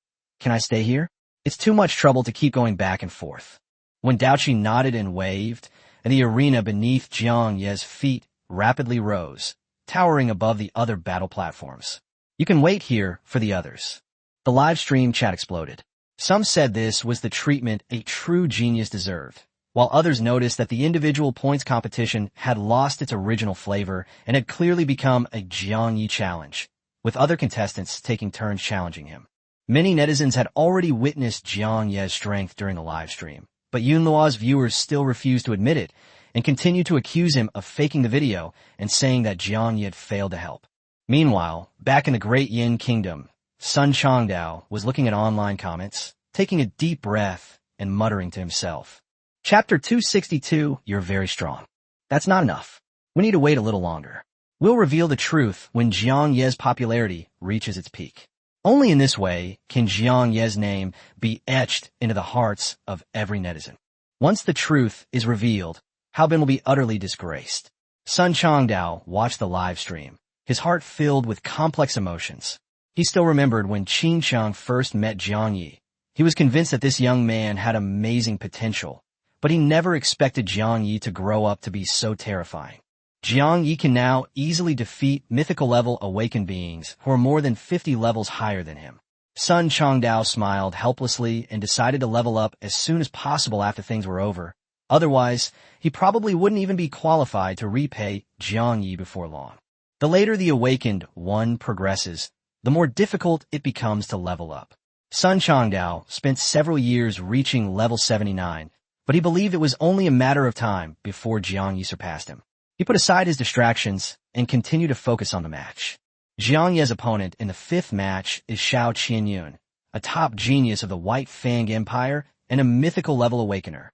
Can I stay here? It's too much trouble to keep going back and forth. Wendaoqi nodded and waved, and the arena beneath Jiang Ye's feet rapidly rose, towering above the other battle platforms. You can wait here for the others. The live stream chat exploded. Some said this was the treatment a true genius deserved, while others noticed that the individual points competition had lost its original flavor and had clearly become a Jiang Yi challenge, with other contestants taking turns challenging him. Many netizens had already witnessed Jiang Ye's strength during the live stream, but Yunluo's viewers still refused to admit it and continued to accuse him of faking the video and saying that Jiang Yi had failed to help. Meanwhile, back in the Great Yin Kingdom, Sun Changdao was looking at online comments, taking a deep breath and muttering to himself. Chapter 262, you're very strong. That's not enough. We need to wait a little longer. We'll reveal the truth when Jiang Ye's popularity reaches its peak. Only in this way can Jiang Ye's name be etched into the hearts of every netizen. Once the truth is revealed, Haobin will be utterly disgraced. Sun Changdao watched the live stream, his heart filled with complex emotions. He still remembered when Qin Chang first met Jiang Yi. He was convinced that this young man had amazing potential, but he never expected Jiang Yi to grow up to be so terrifying. Jiang Yi can now easily defeat mythical-level awakened beings who are more than 50 levels higher than him. Sun Changdao smiled helplessly and decided to level up as soon as possible after things were over. Otherwise, he probably wouldn't even be qualified to repay Jiang Yi before long. The later the Awakened One progresses, the more difficult it becomes to level up. Sun Changdao spent several years reaching level 79, but he believed it was only a matter of time before Jiang Yi surpassed him. He put aside his distractions and continued to focus on the match. Jiang Ye's opponent in the fifth match is Xiao Qianyun, a top genius of the White Fang Empire and a mythical-level awakener.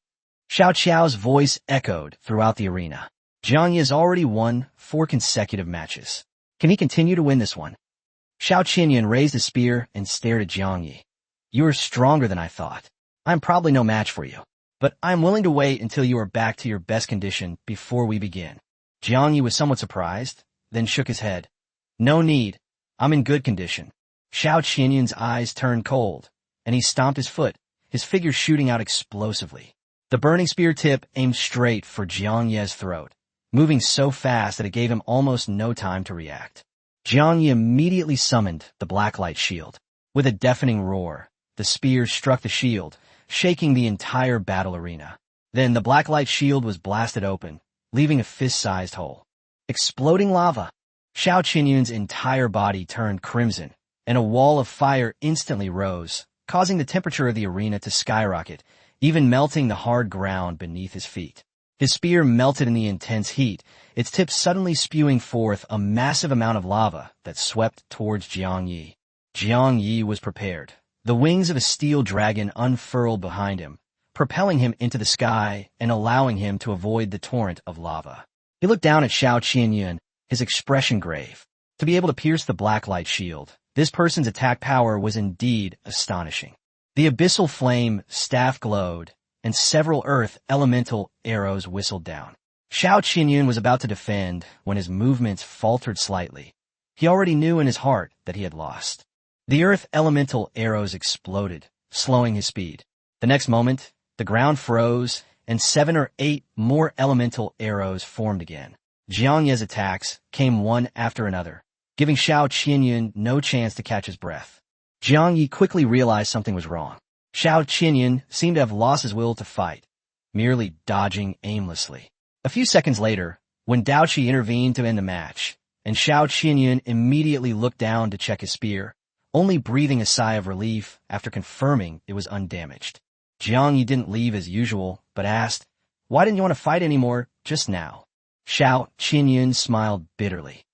Xiao Qiao's voice echoed throughout the arena. Jiang Yi has already won 4 consecutive matches. Can he continue to win this one? Xiao Qianyun raised his spear and stared at Jiang Yi. You are stronger than I thought. I'm probably no match for you, but I'm willing to wait until you are back to your best condition before we begin. Jiang Yi was somewhat surprised, then shook his head. No need. I'm in good condition. Xiao Qianyun's eyes turned cold, and he stomped his foot, his figure shooting out explosively. The burning spear tip aimed straight for Jiang Ye's throat, moving so fast that it gave him almost no time to react. Jiang Yi immediately summoned the blacklight shield. With a deafening roar, the spear struck the shield, shaking the entire battle arena. Then the blacklight shield was blasted open, leaving a fist-sized hole. Exploding lava. Xiao Qianyun's entire body turned crimson, and a wall of fire instantly rose, causing the temperature of the arena to skyrocket, even melting the hard ground beneath his feet. His spear melted in the intense heat, its tip suddenly spewing forth a massive amount of lava that swept towards Jiang Yi. Jiang Yi was prepared. The wings of a steel dragon unfurled behind him, propelling him into the sky and allowing him to avoid the torrent of lava. He looked down at Xiao Qianyun, his expression grave. To be able to pierce the blacklight shield, this person's attack power was indeed astonishing. The abyssal flame staff glowed, and several earth elemental arrows whistled down. Xiao Qinyun was about to defend when his movements faltered slightly. He already knew in his heart that he had lost. The earth elemental arrows exploded, slowing his speed. The next moment, the ground froze, and 7 or 8 more elemental arrows formed again. Jiang Ye's attacks came one after another, giving Xiao Qinyun no chance to catch his breath. Jiang Yi quickly realized something was wrong. Xiao Qinyun seemed to have lost his will to fight, merely dodging aimlessly. A few seconds later, when Dao Qi intervened to end the match, and Xiao Qinyun immediately looked down to check his spear, only breathing a sigh of relief after confirming it was undamaged. Jiang Yi didn't leave as usual, but asked, "Why didn't you want to fight anymore just now?" Xiao Qinyun smiled bitterly.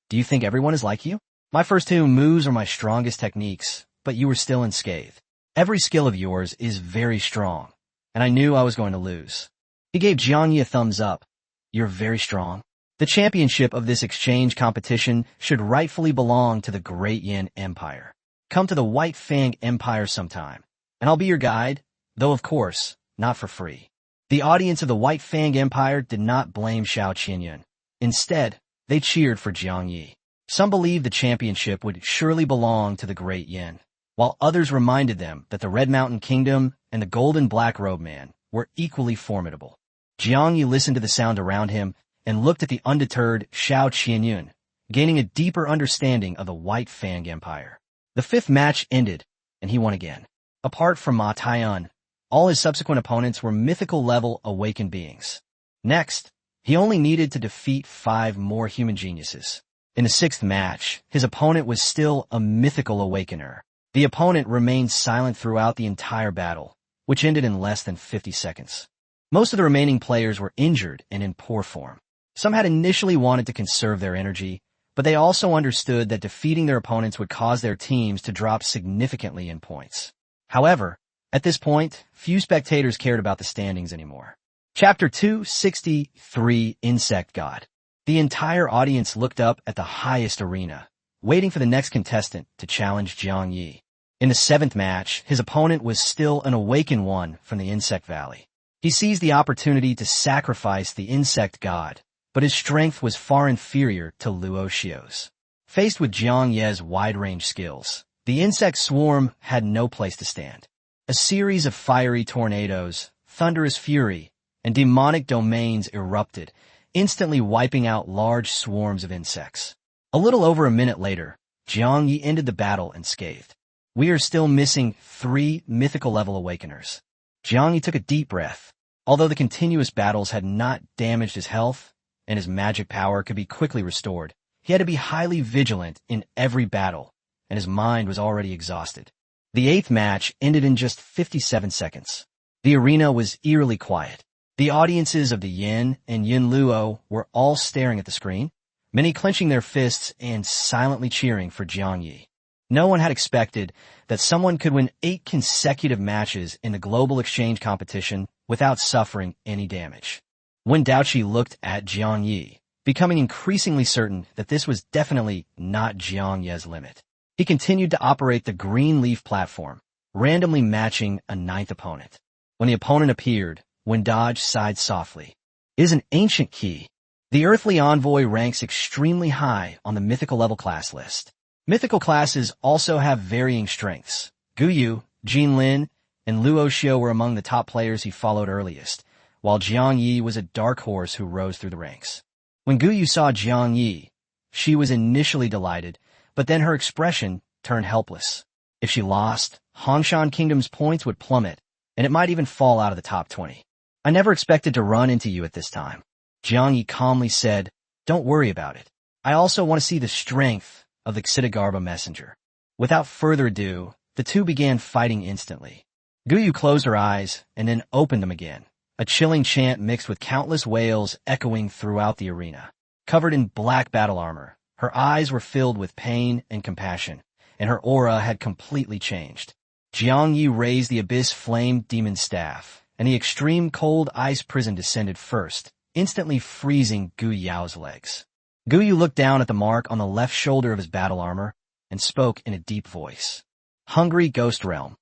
"Do you think everyone is like you? My first 2 moves are my strongest techniques, but you were still unscathed. Every skill of yours is very strong, and I knew I was going to lose." He gave Jiang Yi a thumbs up. "You're very strong. The championship of this exchange competition should rightfully belong to the Great Yin Empire. Come to the White Fang Empire sometime, and I'll be your guide, though of course, not for free." The audience of the White Fang Empire did not blame Xiao Qinyun. Instead, they cheered for Jiang Yi. Some believed the championship would surely belong to the Great Yin, while others reminded them that the Red Mountain Kingdom and the Golden Black Robe Man were equally formidable. Jiang Yi listened to the sound around him and looked at the undeterred Xiao Qinyun, gaining a deeper understanding of the White Fang Empire. The 5th match ended, and he won again. Apart from Ma Taiyun, all his subsequent opponents were mythical-level awakened beings. Next, he only needed to defeat 5 more human geniuses. In the 6th match, his opponent was still a mythical awakener. The opponent remained silent throughout the entire battle, which ended in less than 50 seconds. Most of the remaining players were injured and in poor form. Some had initially wanted to conserve their energy, but they also understood that defeating their opponents would cause their teams to drop significantly in points. However, at this point, few spectators cared about the standings anymore. Chapter 263, Insect God. The entire audience looked up at the highest arena, waiting for the next contestant to challenge Jiang Yi. In the 7th match, his opponent was still an awakened one from the Insect Valley. He seized the opportunity to sacrifice the Insect God, but his strength was far inferior to Luo Xiu's. Faced with Jiang Ye's wide-range skills, the insect swarm had no place to stand. A series of fiery tornadoes, thunderous fury, and demonic domains erupted, instantly wiping out large swarms of insects. A little over a minute later, Jiang Yi ended the battle unscathed. "We are still missing 3 mythical-level awakeners." Jiang Yi took a deep breath. Although the continuous battles had not damaged his health, and his magic power could be quickly restored, he had to be highly vigilant in every battle, and his mind was already exhausted. The 8th match ended in just 57 seconds. The arena was eerily quiet. The audiences of the Yin and Yin Luo were all staring at the screen, many clenching their fists and silently cheering for Jiang Yi. No one had expected that someone could win 8 consecutive matches in the global exchange competition without suffering any damage. When Dao Qi looked at Jiang Yi, becoming increasingly certain that this was definitely not Jiang Ye's limit, he continued to operate the green leaf platform, randomly matching a 9th opponent. When the opponent appeared, Wendage sighed softly. "It is an ancient key. The earthly envoy ranks extremely high on the mythical level class list. Mythical classes also have varying strengths. Guyu, Jinlin, and Luo Xiu were among the top players he followed earliest, while Jiang Yi was a dark horse who rose through the ranks. When Guyu saw Jiang Yi, she was initially delighted, but then her expression turned helpless. If she lost, Hongshan Kingdom's points would plummet, and it might even fall out of the top 20. "I never expected to run into you at this time." Jiang Yi calmly said, "Don't worry about it. I also want to see the strength of the Xidagarba messenger." Without further ado, the two began fighting instantly. Guyu closed her eyes and then opened them again, a chilling chant mixed with countless wails echoing throughout the arena. Covered in black battle armor, her eyes were filled with pain and compassion, and her aura had completely changed. Jiang Yi raised the Abyss Flame Demon Staff, and the extreme cold ice prison descended first, instantly freezing Gu Yao's legs. Guyu looked down at the mark on the left shoulder of his battle armor and spoke in a deep voice. Hungry Ghost Realm.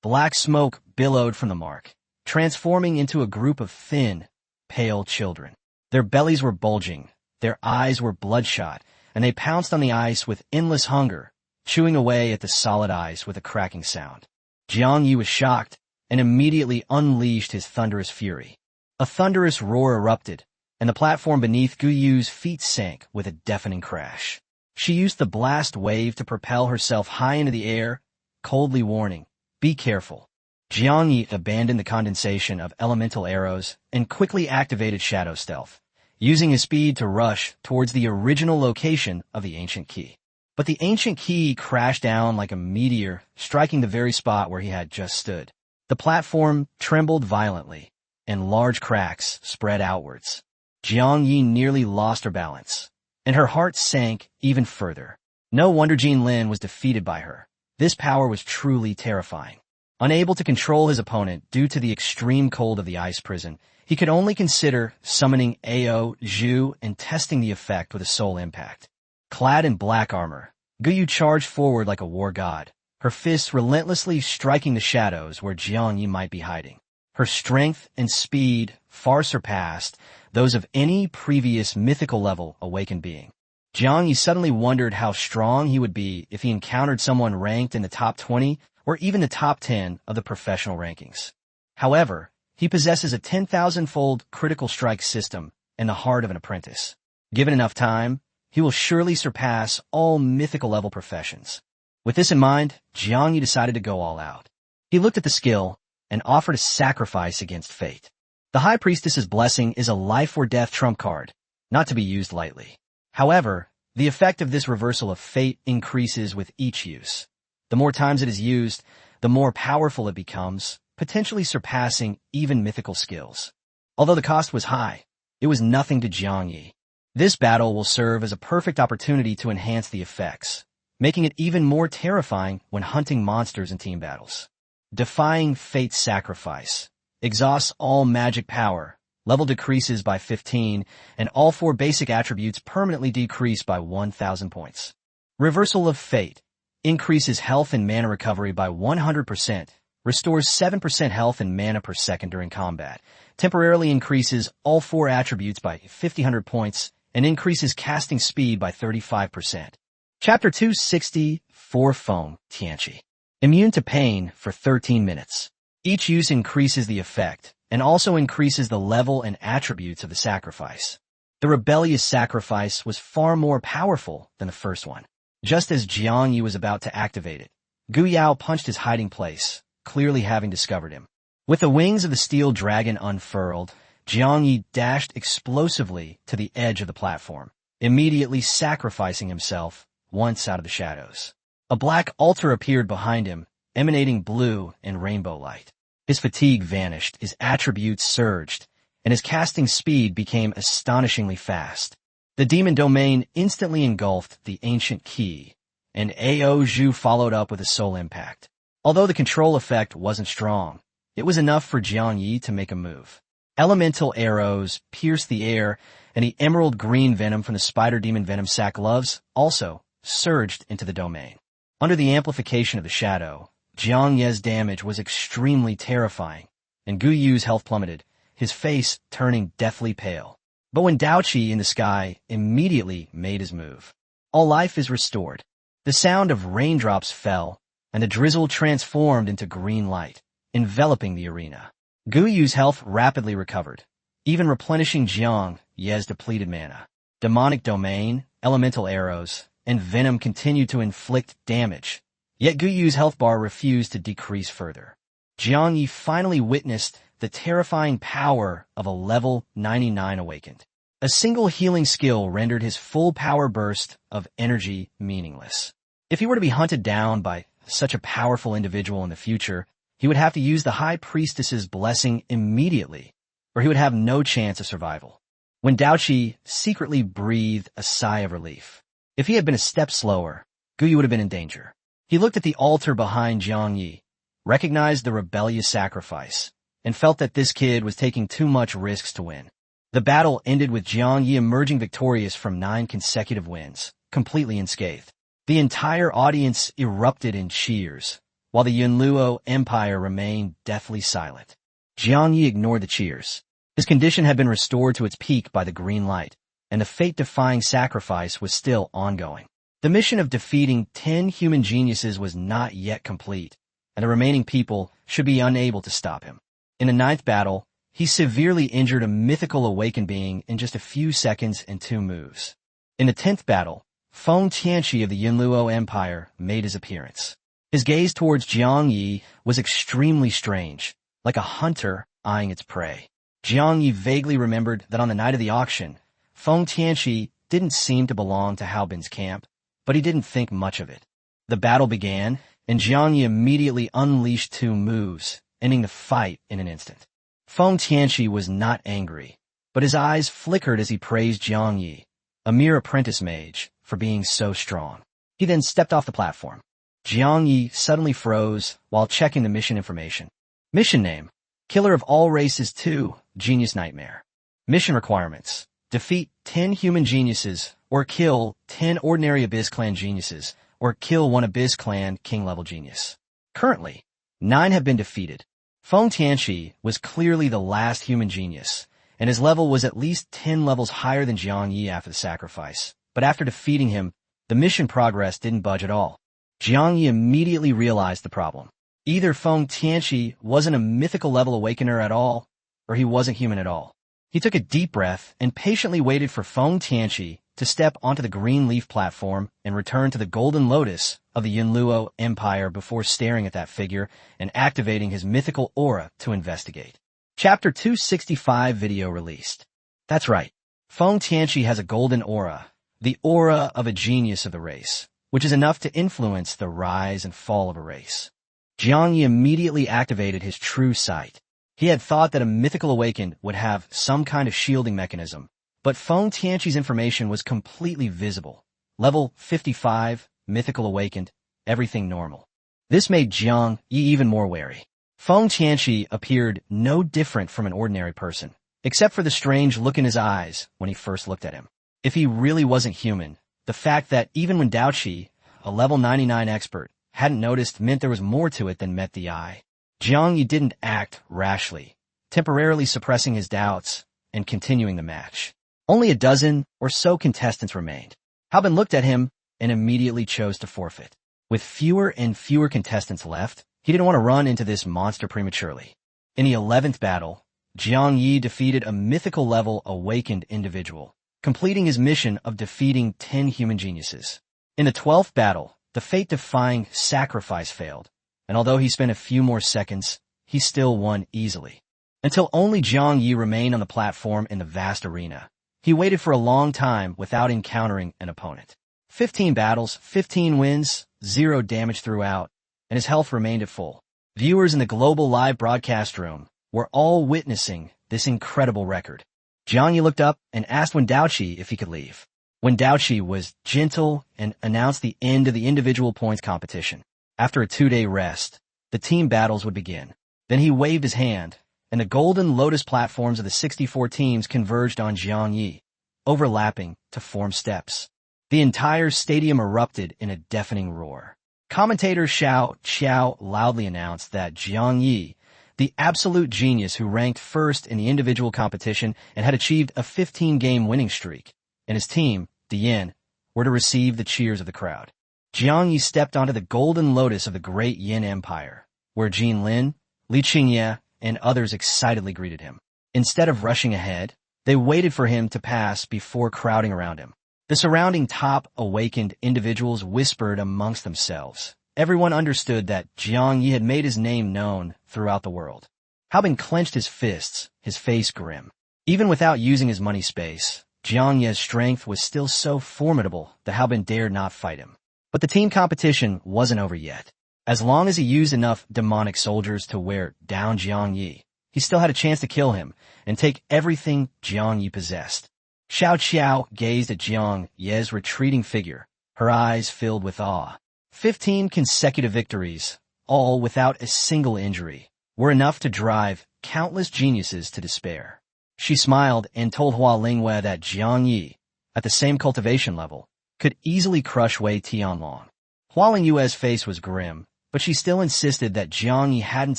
Black smoke billowed from the mark, transforming into a group of thin, pale children. Their bellies were bulging, their eyes were bloodshot, and they pounced on the ice with endless hunger, chewing away at the solid ice with a cracking sound. Jiang Yi was shocked and immediately unleashed his thunderous fury. A thunderous roar erupted, and the platform beneath Guyu's feet sank with a deafening crash. She used the blast wave to propel herself high into the air, coldly warning, "Be careful." Jiang Yi abandoned the condensation of elemental arrows and quickly activated Shadow Stealth, using his speed to rush towards the original location of the ancient key. But the ancient key crashed down like a meteor, striking the very spot where he had just stood. The platform trembled violently, and large cracks spread outwards. Jiang Yi nearly lost her balance, and her heart sank even further. No wonder Jin Lin was defeated by her. This power was truly terrifying. Unable to control his opponent due to the extreme cold of the ice prison, he could only consider summoning Ao Zhu and testing the effect with a soul impact. Clad in black armor, Guyu charged forward like a war god, her fists relentlessly striking the shadows where Jiang Yi might be hiding. Her strength and speed far surpassed those of any previous mythical level awakened being. Jiang Yi suddenly wondered how strong he would be if he encountered someone ranked in the top 20 or even the top 10 of the professional rankings. However, he possesses a 10,000-fold critical strike system and the heart of an apprentice. Given enough time, he will surely surpass all mythical level professions. With this in mind, Jiang Yi decided to go all out. He looked at the skill and offered a sacrifice against fate. The High Priestess's Blessing is a life or death trump card, not to be used lightly. However, the effect of this reversal of fate increases with each use. The more times it is used, the more powerful it becomes, potentially surpassing even mythical skills. Although the cost was high, it was nothing to Jiang Yi. This battle will serve as a perfect opportunity to enhance the effects, making it even more terrifying when hunting monsters in team battles. Defying Fate's Sacrifice. Exhausts all magic power. Level decreases by 15, and all 4 basic attributes permanently decrease by 1,000 points. Reversal of Fate. Increases health and mana recovery by 100%. Restores 7% health and mana per second during combat. Temporarily increases all 4 attributes by 5,000 points, and increases casting speed by 35%. Chapter 260, 4 Foam, Tianchi. Immune to pain for 13 minutes. Each use increases the effect, and also increases the level and attributes of the sacrifice. The rebellious sacrifice was far more powerful than the first one. Just as Jiang Yi was about to activate it, Gu Yao punched his hiding place, clearly having discovered him. With the wings of the steel dragon unfurled, Jiang Yi dashed explosively to the edge of the platform, immediately sacrificing himself once out of the shadows. A black altar appeared behind him, emanating blue and rainbow light. His fatigue vanished, his attributes surged, and his casting speed became astonishingly fast. The demon domain instantly engulfed the ancient key, and Ao Zhu followed up with a soul impact. Although the control effect wasn't strong, it was enough for Jiang Yi to make a move. Elemental arrows pierced the air, and the emerald green venom from the spider demon venom sac gloves also surged into the domain. Under the amplification of the shadow, Jiang Ye's damage was extremely terrifying, and Gu Yu's health plummeted, his face turning deathly pale. But when Dao Qi in the sky immediately made his move, all life is restored. The sound of raindrops fell, and the drizzle transformed into green light, enveloping the arena. Gu Yu's health rapidly recovered, even replenishing Jiang Ye's depleted mana. Demonic domain, elemental arrows, and venom continued to inflict damage, yet Gu Yu's health bar refused to decrease further. Jiang Yi finally witnessed the terrifying power of a level 99 awakened. A single healing skill rendered his full power burst of energy meaningless. If he were to be hunted down by such a powerful individual in the future, he would have to use the High Priestess's Blessing immediately, or he would have no chance of survival. When Dao Qi secretly breathed a sigh of relief. If he had been a step slower, Gu Yu would have been in danger. He looked at the altar behind Jiang Yi, recognized the rebellious sacrifice, and felt that this kid was taking too much risks to win. The battle ended with Jiang Yi emerging victorious from 9 consecutive wins, completely unscathed. The entire audience erupted in cheers, while the Yunluo Empire remained deathly silent. Jiang Yi ignored the cheers. His condition had been restored to its peak by the green light, and the fate-defying sacrifice was still ongoing. The mission of defeating 10 human geniuses was not yet complete, and the remaining people should be unable to stop him. In the 9th battle, he severely injured a mythical awakened being in just a few seconds and 2 moves. In the 10th battle, Feng Tianqi of the Yunluo Empire made his appearance. His gaze towards Jiang Yi was extremely strange, like a hunter eyeing its prey. Jiang Yi vaguely remembered that on the night of the auction, Feng Tianqi didn't seem to belong to Hao Bin's camp, but he didn't think much of it. The battle began, and Jiang Yi immediately unleashed 2 moves, ending the fight in an instant. Feng Tianqi was not angry, but his eyes flickered as he praised Jiang Yi, a mere apprentice mage, for being so strong. He then stepped off the platform. Jiang Yi suddenly froze while checking the mission information. Mission name: Killer of All Races 2, Genius Nightmare. Mission requirements: defeat 10 human geniuses, or kill 10 ordinary Abyss Clan geniuses, or kill 1 Abyss Clan King-level genius. Currently, 9 have been defeated. Feng Tianqi was clearly the last human genius, and his level was at least 10 levels higher than Jiang Yi after the sacrifice. But after defeating him, the mission progress didn't budge at all. Jiang Yi immediately realized the problem. Either Feng Tianqi wasn't a mythical level awakener at all, or he wasn't human at all. He took a deep breath and patiently waited for Feng Tianqi to step onto the green leaf platform and return to the golden lotus of the Yunluo Empire before staring at that figure and activating his mythical aura to investigate. Chapter 265 video released. That's right. Feng Tianqi has a golden aura, the aura of a genius of the race, which is enough to influence the rise and fall of a race. Jiang Yi immediately activated his true sight. He had thought that a mythical awakened would have some kind of shielding mechanism, but Feng Tianqi's information was completely visible. Level 55, mythical awakened, everything normal. This made Jiang Yi even more wary. Feng Tianqi appeared no different from an ordinary person, except for the strange look in his eyes when he first looked at him. If he really wasn't human, the fact that even when Daoqi, a level 99 expert, hadn't noticed meant there was more to it than met the eye. Jiang Yi didn't act rashly, temporarily suppressing his doubts and continuing the match. Only a dozen or so contestants remained. Hao Bin looked at him and immediately chose to forfeit. With fewer and fewer contestants left, he didn't want to run into this monster prematurely. In the 11th battle, Jiang Yi defeated a mythical level awakened individual, completing his mission of defeating 10 human geniuses. In the 12th battle, the fate-defying sacrifice failed, and although he spent a few more seconds, he still won easily. Until only Jiang Yi remained on the platform in the vast arena. He waited for a long time without encountering an opponent. 15 battles, 15 wins, 0 damage throughout, and his health remained at full. Viewers in the global live broadcast room were all witnessing this incredible record. Jiang Yi looked up and asked Wen Daoqi if he could leave. Wen Daoqi was gentle and announced the end of the individual points competition. After a 2-day rest, the team battles would begin. Then he waved his hand, and the golden lotus platforms of the 64 teams converged on Jiang Yi, overlapping to form steps. The entire stadium erupted in a deafening roar. Commentator Xiao Qiao loudly announced that Jiang Yi, the absolute genius who ranked first in the individual competition and had achieved a 15-game winning streak, and his team, Dian, were to receive the cheers of the crowd. Jiang Yi stepped onto the golden lotus of the great Yin Empire, where Jin Lin, Li Qingye, and others excitedly greeted him. Instead of rushing ahead, they waited for him to pass before crowding around him. The surrounding top awakened individuals whispered amongst themselves. Everyone understood that Jiang Yi had made his name known throughout the world. Hao Bin clenched his fists, his face grim. Even without using his money space, Jiang Yi's strength was still so formidable that Hao Bin dared not fight him. But the team competition wasn't over yet. As long as he used enough demonic soldiers to wear down Jiang Yi, he still had a chance to kill him and take everything Jiang Yi possessed. Xiao Qiao gazed at Jiang Yi's retreating figure, her eyes filled with awe. 15 consecutive victories, all without a single injury, were enough to drive countless geniuses to despair. She smiled and told Hua Lingwei that Jiang Yi, at the same cultivation level, could easily crush Wei Tianlong. Hua Lingwei's face was grim, but she still insisted that Jiang Yi hadn't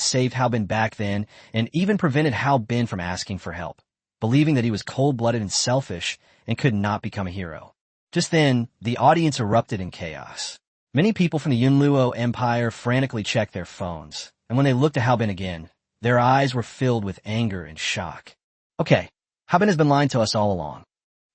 saved Hao Bin back then and even prevented Hao Bin from asking for help, believing that he was cold-blooded and selfish and could not become a hero. Just then, the audience erupted in chaos. Many people from the Yunluo Empire frantically checked their phones, and when they looked at Hao Bin again, their eyes were filled with anger and shock. Okay, Hao Bin has been lying to us all along.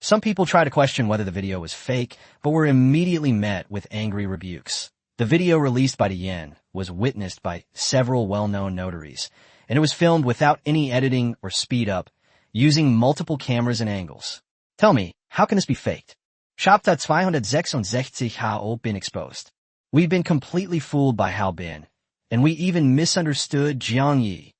Some people tried to question whether the video was fake, but were immediately met with angry rebukes. The video released by the Yen was witnessed by several well-known notaries, and it was filmed without any editing or speed up, using multiple cameras and angles. Tell me, how can this be faked? Chapter 266 Hao Bin exposed. We've been completely fooled by Hao Bin, and we even misunderstood Jiang Yi.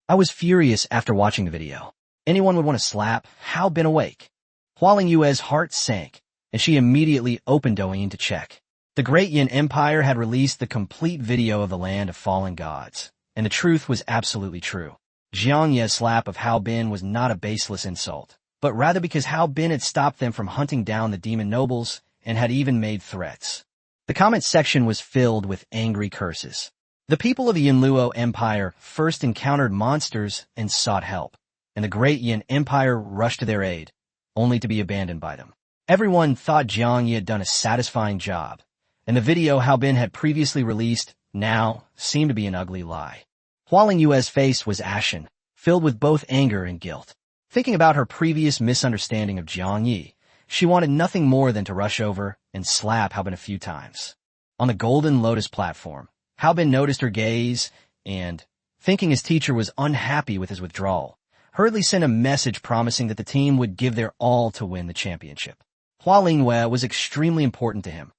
I was furious after watching the video. Anyone would want to slap Hao Bin awake. Hua Lingwei's heart sank, and she immediately opened Douyin to check. The Great Yin Empire had released the complete video of the Land of Fallen Gods, and the truth was absolutely true. Jiang Yi's slap of Hao Bin was not a baseless insult, but rather because Hao Bin had stopped them from hunting down the demon nobles and had even made threats. The comment section was filled with angry curses. The people of the Yunluo Empire first encountered monsters and sought help, and the Great Yin Empire rushed to their aid, only to be abandoned by them. Everyone thought Jiang Yi had done a satisfying job, and the video Hao Bin had previously released now seemed to be an ugly lie. Hua Lingwei's face was ashen, filled with both anger and guilt. Thinking about her previous misunderstanding of Jiang Yi, she wanted nothing more than to rush over and slap Hao Bin a few times. On the Golden Lotus platform, Hao Bin noticed her gaze and, thinking his teacher was unhappy with his withdrawal, hurriedly sent a message promising that the team would give their all to win the championship. Hua Lingwei was extremely important to him.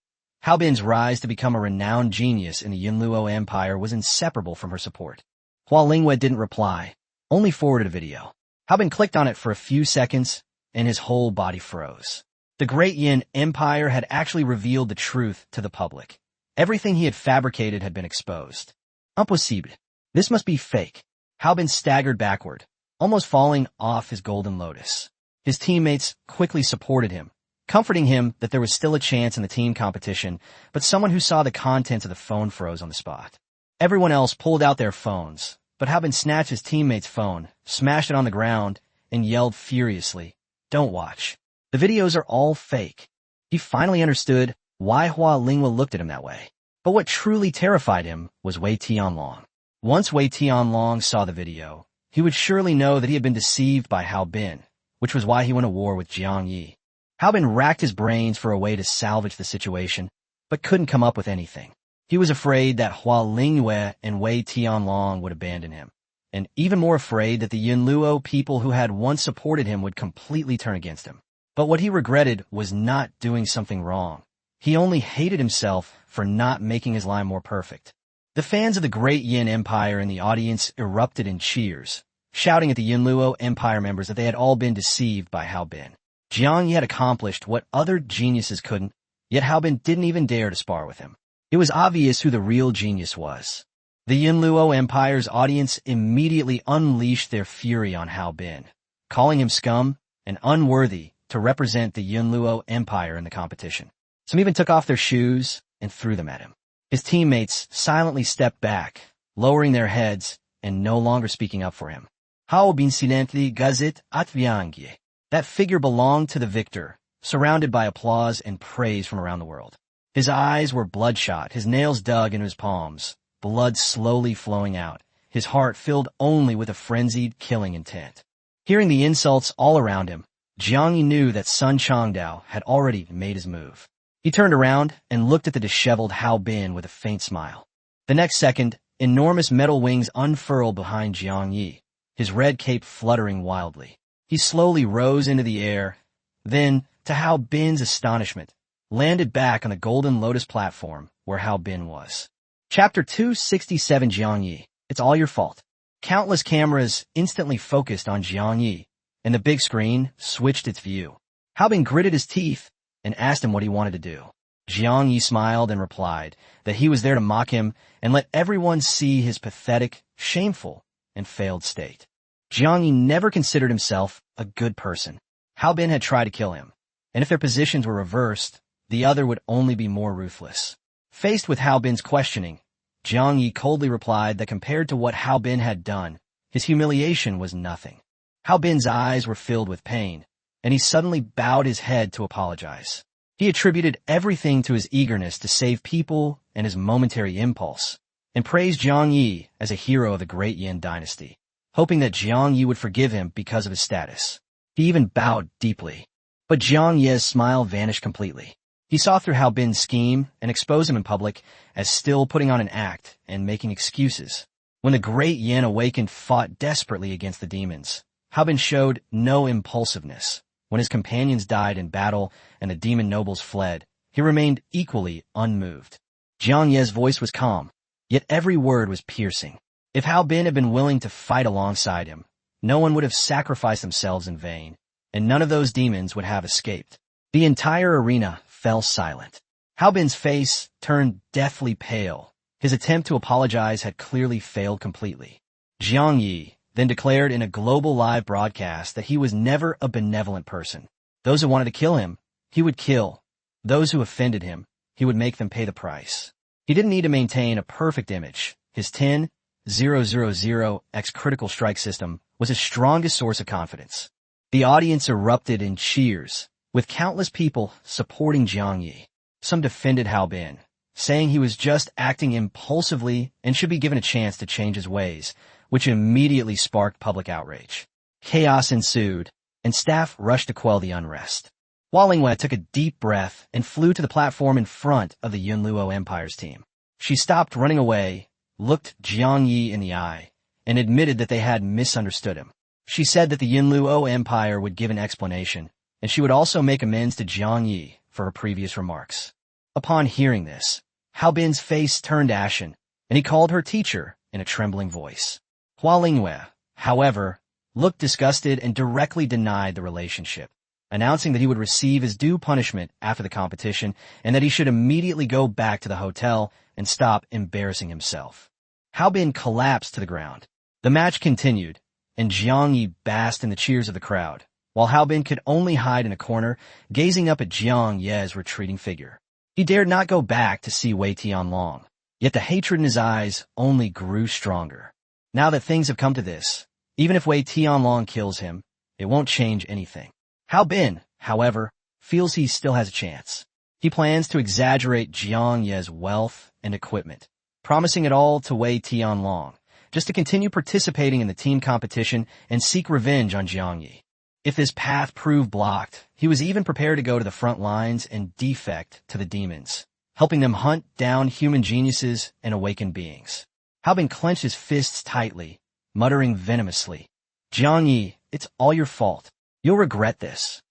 Hao Bin's rise to become a renowned genius in the Yunluo Empire was inseparable from her support. Hua Lingwei didn't reply, only forwarded a video. Hao Bin clicked on it for a few seconds, and his whole body froze. The Great Yin Empire had actually revealed the truth to the public. Everything he had fabricated had been exposed. Impossible. This must be fake. Hao Bin staggered backward, almost falling off his golden lotus. His teammates quickly supported him, comforting him that there was still a chance in the team competition, but someone who saw the contents of the phone froze on the spot. Everyone else pulled out their phones, but Hao Bin snatched his teammate's phone, smashed it on the ground, and yelled furiously, "Don't watch. The videos are all fake." He finally understood why Hua Lingwei looked at him that way. But what truly terrified him was Wei Tianlong. Once Wei Tianlong saw the video, he would surely know that he had been deceived by Hao Bin, which was why he went to war with Jiang Yi. Hao Bin racked his brains for a way to salvage the situation, but couldn't come up with anything. He was afraid that Hua Lingwei and Wei Tianlong would abandon him, and even more afraid that the Yunluo people who had once supported him would completely turn against him. But what he regretted was not doing something wrong. He only hated himself for not making his line more perfect. The fans of the Great Yin Empire in the audience erupted in cheers, shouting at the Yunluo Empire members that they had all been deceived by Hao Bin. Jiang Yi had accomplished what other geniuses couldn't, yet Hao Bin didn't even dare to spar with him. It was obvious who the real genius was. The Yunluo Empire's audience immediately unleashed their fury on Hao Bin, calling him scum and unworthy to represent the Yunluo Empire in the competition. Some even took off their shoes and threw them at him. His teammates silently stepped back, lowering their heads and no longer speaking up for him. Hao Bin silently gazet at Viangye. That figure belonged to the victor, surrounded by applause and praise from around the world. His eyes were bloodshot, his nails dug into his palms, blood slowly flowing out, his heart filled only with a frenzied, killing intent. Hearing the insults all around him, Jiang Yi knew that Sun Changdao had already made his move. He turned around and looked at the disheveled Hao Bin with a faint smile. The next second, enormous metal wings unfurled behind Jiang Yi, his red cape fluttering wildly. He slowly rose into the air, then, to Hao Bin's astonishment, landed back on the Golden Lotus platform where Hao Bin was. Chapter 267 Jiang Yi. It's all your fault. Countless cameras instantly focused on Jiang Yi, and the big screen switched its view. Hao Bin gritted his teeth and asked him what he wanted to do. Jiang Yi smiled and replied that he was there to mock him and let everyone see his pathetic, shameful, and failed state. Jiang Yi never considered himself a good person. Hao Bin had tried to kill him, and if their positions were reversed, the other would only be more ruthless. Faced with Hao Bin's questioning, Jiang Yi coldly replied that compared to what Hao Bin had done, his humiliation was nothing. Hao Bin's eyes were filled with pain, and he suddenly bowed his head to apologize. He attributed everything to his eagerness to save people and his momentary impulse, and praised Jiang Yi as a hero of the great Yin dynasty, hoping that Jiang Yi would forgive him because of his status. He even bowed deeply. But Jiang Yi's smile vanished completely. He saw through Hao Bin's scheme and exposed him in public as still putting on an act and making excuses. When the great Yin awakened fought desperately against the demons, Hao Bin showed no impulsiveness. When his companions died in battle and the demon nobles fled, he remained equally unmoved. Jiang Yi's voice was calm, yet every word was piercing. If Hao Bin had been willing to fight alongside him, no one would have sacrificed themselves in vain, and none of those demons would have escaped. The entire arena fell silent. Hao Bin's face turned deathly pale. His attempt to apologize had clearly failed completely. Jiang Yi then declared in a global live broadcast that he was never a benevolent person. Those who wanted to kill him, he would kill. Those who offended him, he would make them pay the price. He didn't need to maintain a perfect image. His 10,000X critical strike system was his strongest source of confidence. The audience erupted in cheers, with countless people supporting Jiang Yi. Some defended Hao Bin, saying he was just acting impulsively and should be given a chance to change his ways, which immediately sparked public outrage. Chaos ensued, and staff rushed to quell the unrest. Manhwa took a deep breath and flew to the platform in front of the Yunluo Empire's team. She stopped running away, looked Jiang Yi in the eye, and admitted that they had misunderstood him. She said that the Yunluo Empire would give an explanation, and she would also make amends to Jiang Yi for her previous remarks. Upon hearing this, Hao Bin's face turned ashen, and he called her teacher in a trembling voice. Manhwa, however, looked disgusted and directly denied the relationship, announcing that he would receive his due punishment after the competition and that he should immediately go back to the hotel and stop embarrassing himself. Hao Bin collapsed to the ground. The match continued, and Jiang Yi basked in the cheers of the crowd, while Hao Bin could only hide in a corner, gazing up at Jiang Yi's retreating figure. He dared not go back to see Wei Tianlong, yet the hatred in his eyes only grew stronger. Now that things have come to this, even if Wei Tianlong kills him, it won't change anything. Hao Bin, however, feels he still has a chance. He plans to exaggerate Jiang Yi's wealth and equipment, promising it all to Wei Tianlong, just to continue participating in the team competition and seek revenge on Jiang Yi. If this path proved blocked, he was even prepared to go to the front lines and defect to the demons, helping them hunt down human geniuses and awakened beings. Hao Bin clenched his fists tightly, muttering venomously, "Jiang Yi, it's all your fault. You'll regret this."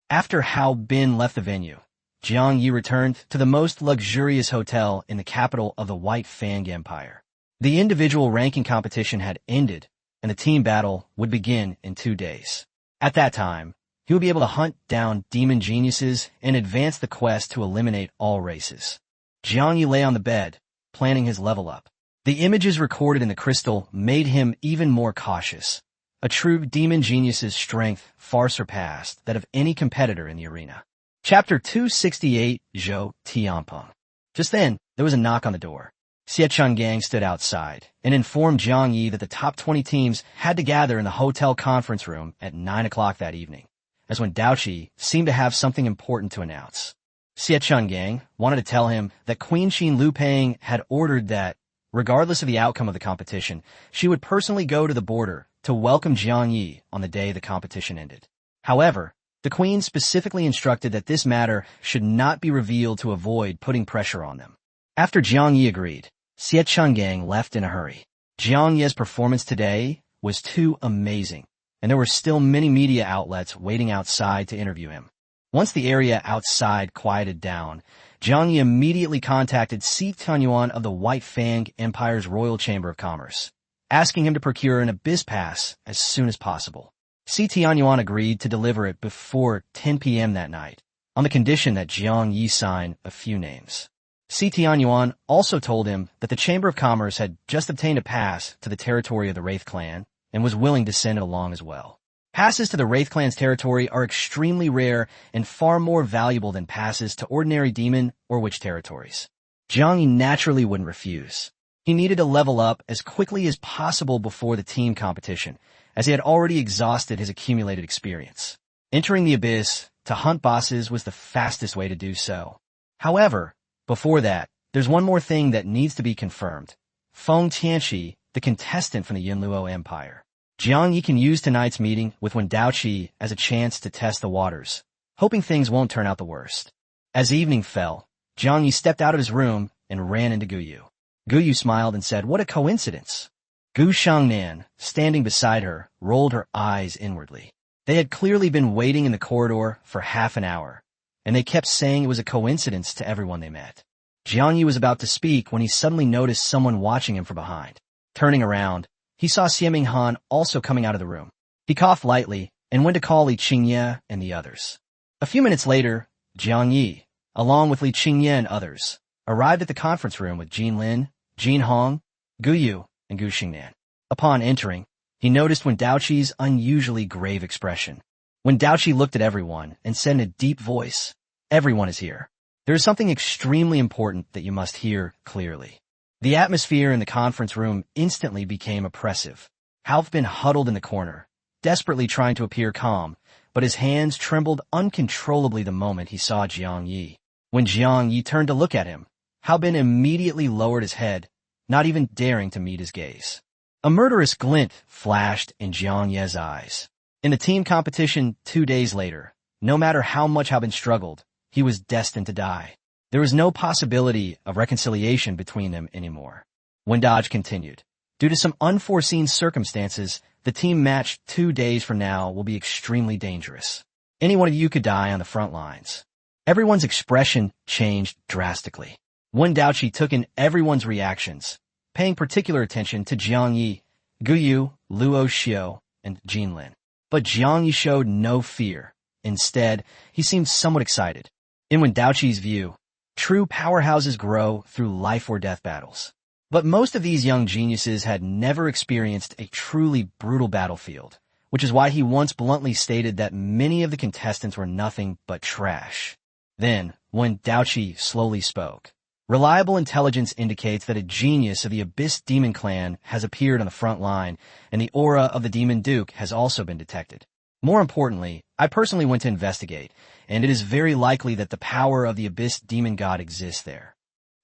After Hao Bin left the venue, Jiang Yi returned to the most luxurious hotel in the capital of the White Fang Empire. The individual ranking competition had ended, and the team battle would begin in 2 days. At that time, he would be able to hunt down demon geniuses and advance the quest to eliminate all races. Jiang Yi lay on the bed, planning his level up. The images recorded in the crystal made him even more cautious. A true demon genius's strength far surpassed that of any competitor in the arena. Chapter 268, Zhou Tianpeng. Just then, there was a knock on the door. Xie Changgang stood outside and informed Jiang Yi that the top 20 teams had to gather in the hotel conference room at 9 o'clock that evening, as when Daoqi seemed to have something important to announce. Xie Changgang wanted to tell him that Queen Xin Lupang had ordered that, regardless of the outcome of the competition, she would personally go to the border to welcome Jiang Yi on the day the competition ended. However, the queen specifically instructed that this matter should not be revealed to avoid putting pressure on them. After Jiang Yi agreed, Xie Changgang left in a hurry. Jiang Yi's performance today was too amazing, and there were still many media outlets waiting outside to interview him. Once the area outside quieted down, Jiang Yi immediately contacted Si Tianyuan of the White Fang Empire's Royal Chamber of Commerce, asking him to procure an abyss pass as soon as possible. Si Tianyuan agreed to deliver it before 10 p.m. that night, on the condition that Jiang Yi sign a few names. Si Tianyuan also told him that the Chamber of Commerce had just obtained a pass to the territory of the Wraith clan, and was willing to send it along as well. Passes to the Wraith Clan's territory are extremely rare and far more valuable than passes to ordinary demon or witch territories. Jiang Yi naturally wouldn't refuse. He needed to level up as quickly as possible before the team competition, as he had already exhausted his accumulated experience. Entering the abyss to hunt bosses was the fastest way to do so. However, before that, there's one more thing that needs to be confirmed. Feng Tianqi, the contestant from the Yunluo Empire. Jiang Yi can use tonight's meeting with Wen Daoqi as a chance to test the waters, hoping things won't turn out the worst. As evening fell, Jiang Yi stepped out of his room and ran into Guyu. Guyu smiled and said, "What a coincidence." Gu Shangnan, standing beside her, rolled her eyes inwardly. They had clearly been waiting in the corridor for half an hour, and they kept saying it was a coincidence to everyone they met. Jiang Yi was about to speak when he suddenly noticed someone watching him from behind. Turning around, he saw Xieming Han also coming out of the room. He coughed lightly and went to call Li Qingye and the others. A few minutes later, Jiang Yi, along with Li Qingye and others, arrived at the conference room with Jin Lin, Jin Hong, Guyu, and Gu Xingnan. Upon entering, he noticed Wen Daoqi's unusually grave expression. Wen Daoqi looked at everyone and said in a deep voice, "Everyone is here. There is something extremely important that you must hear clearly." The atmosphere in the conference room instantly became oppressive. Half been huddled in the corner, desperately trying to appear calm, but his hands trembled uncontrollably the moment he saw Jiang Yi. When Jiang Yi turned to look at him, Hao Bin immediately lowered his head, not even daring to meet his gaze. A murderous glint flashed in Jiang Yi's eyes. In the team competition 2 days later, no matter how much Hao Bin struggled, he was destined to die. There was no possibility of reconciliation between them anymore. Wen Dodge continued, "Due to some unforeseen circumstances, the team match 2 days from now will be extremely dangerous. Any one of you could die on the front lines." Everyone's expression changed drastically. Wen Daoqi took in everyone's reactions, paying particular attention to Jiang Yi, Guyu, Luo Xiu, and Jin Lin. But Jiang Yi showed no fear. Instead, he seemed somewhat excited. In Wen Daoqi's view, true powerhouses grow through life-or-death battles. But most of these young geniuses had never experienced a truly brutal battlefield, which is why he once bluntly stated that many of the contestants were nothing but trash. Then, Wen Daoqi slowly spoke. "Reliable intelligence indicates that a genius of the Abyss Demon Clan has appeared on the front line, and the aura of the Demon Duke has also been detected. More importantly, I personally went to investigate, and it is very likely that the power of the Abyss Demon God exists there."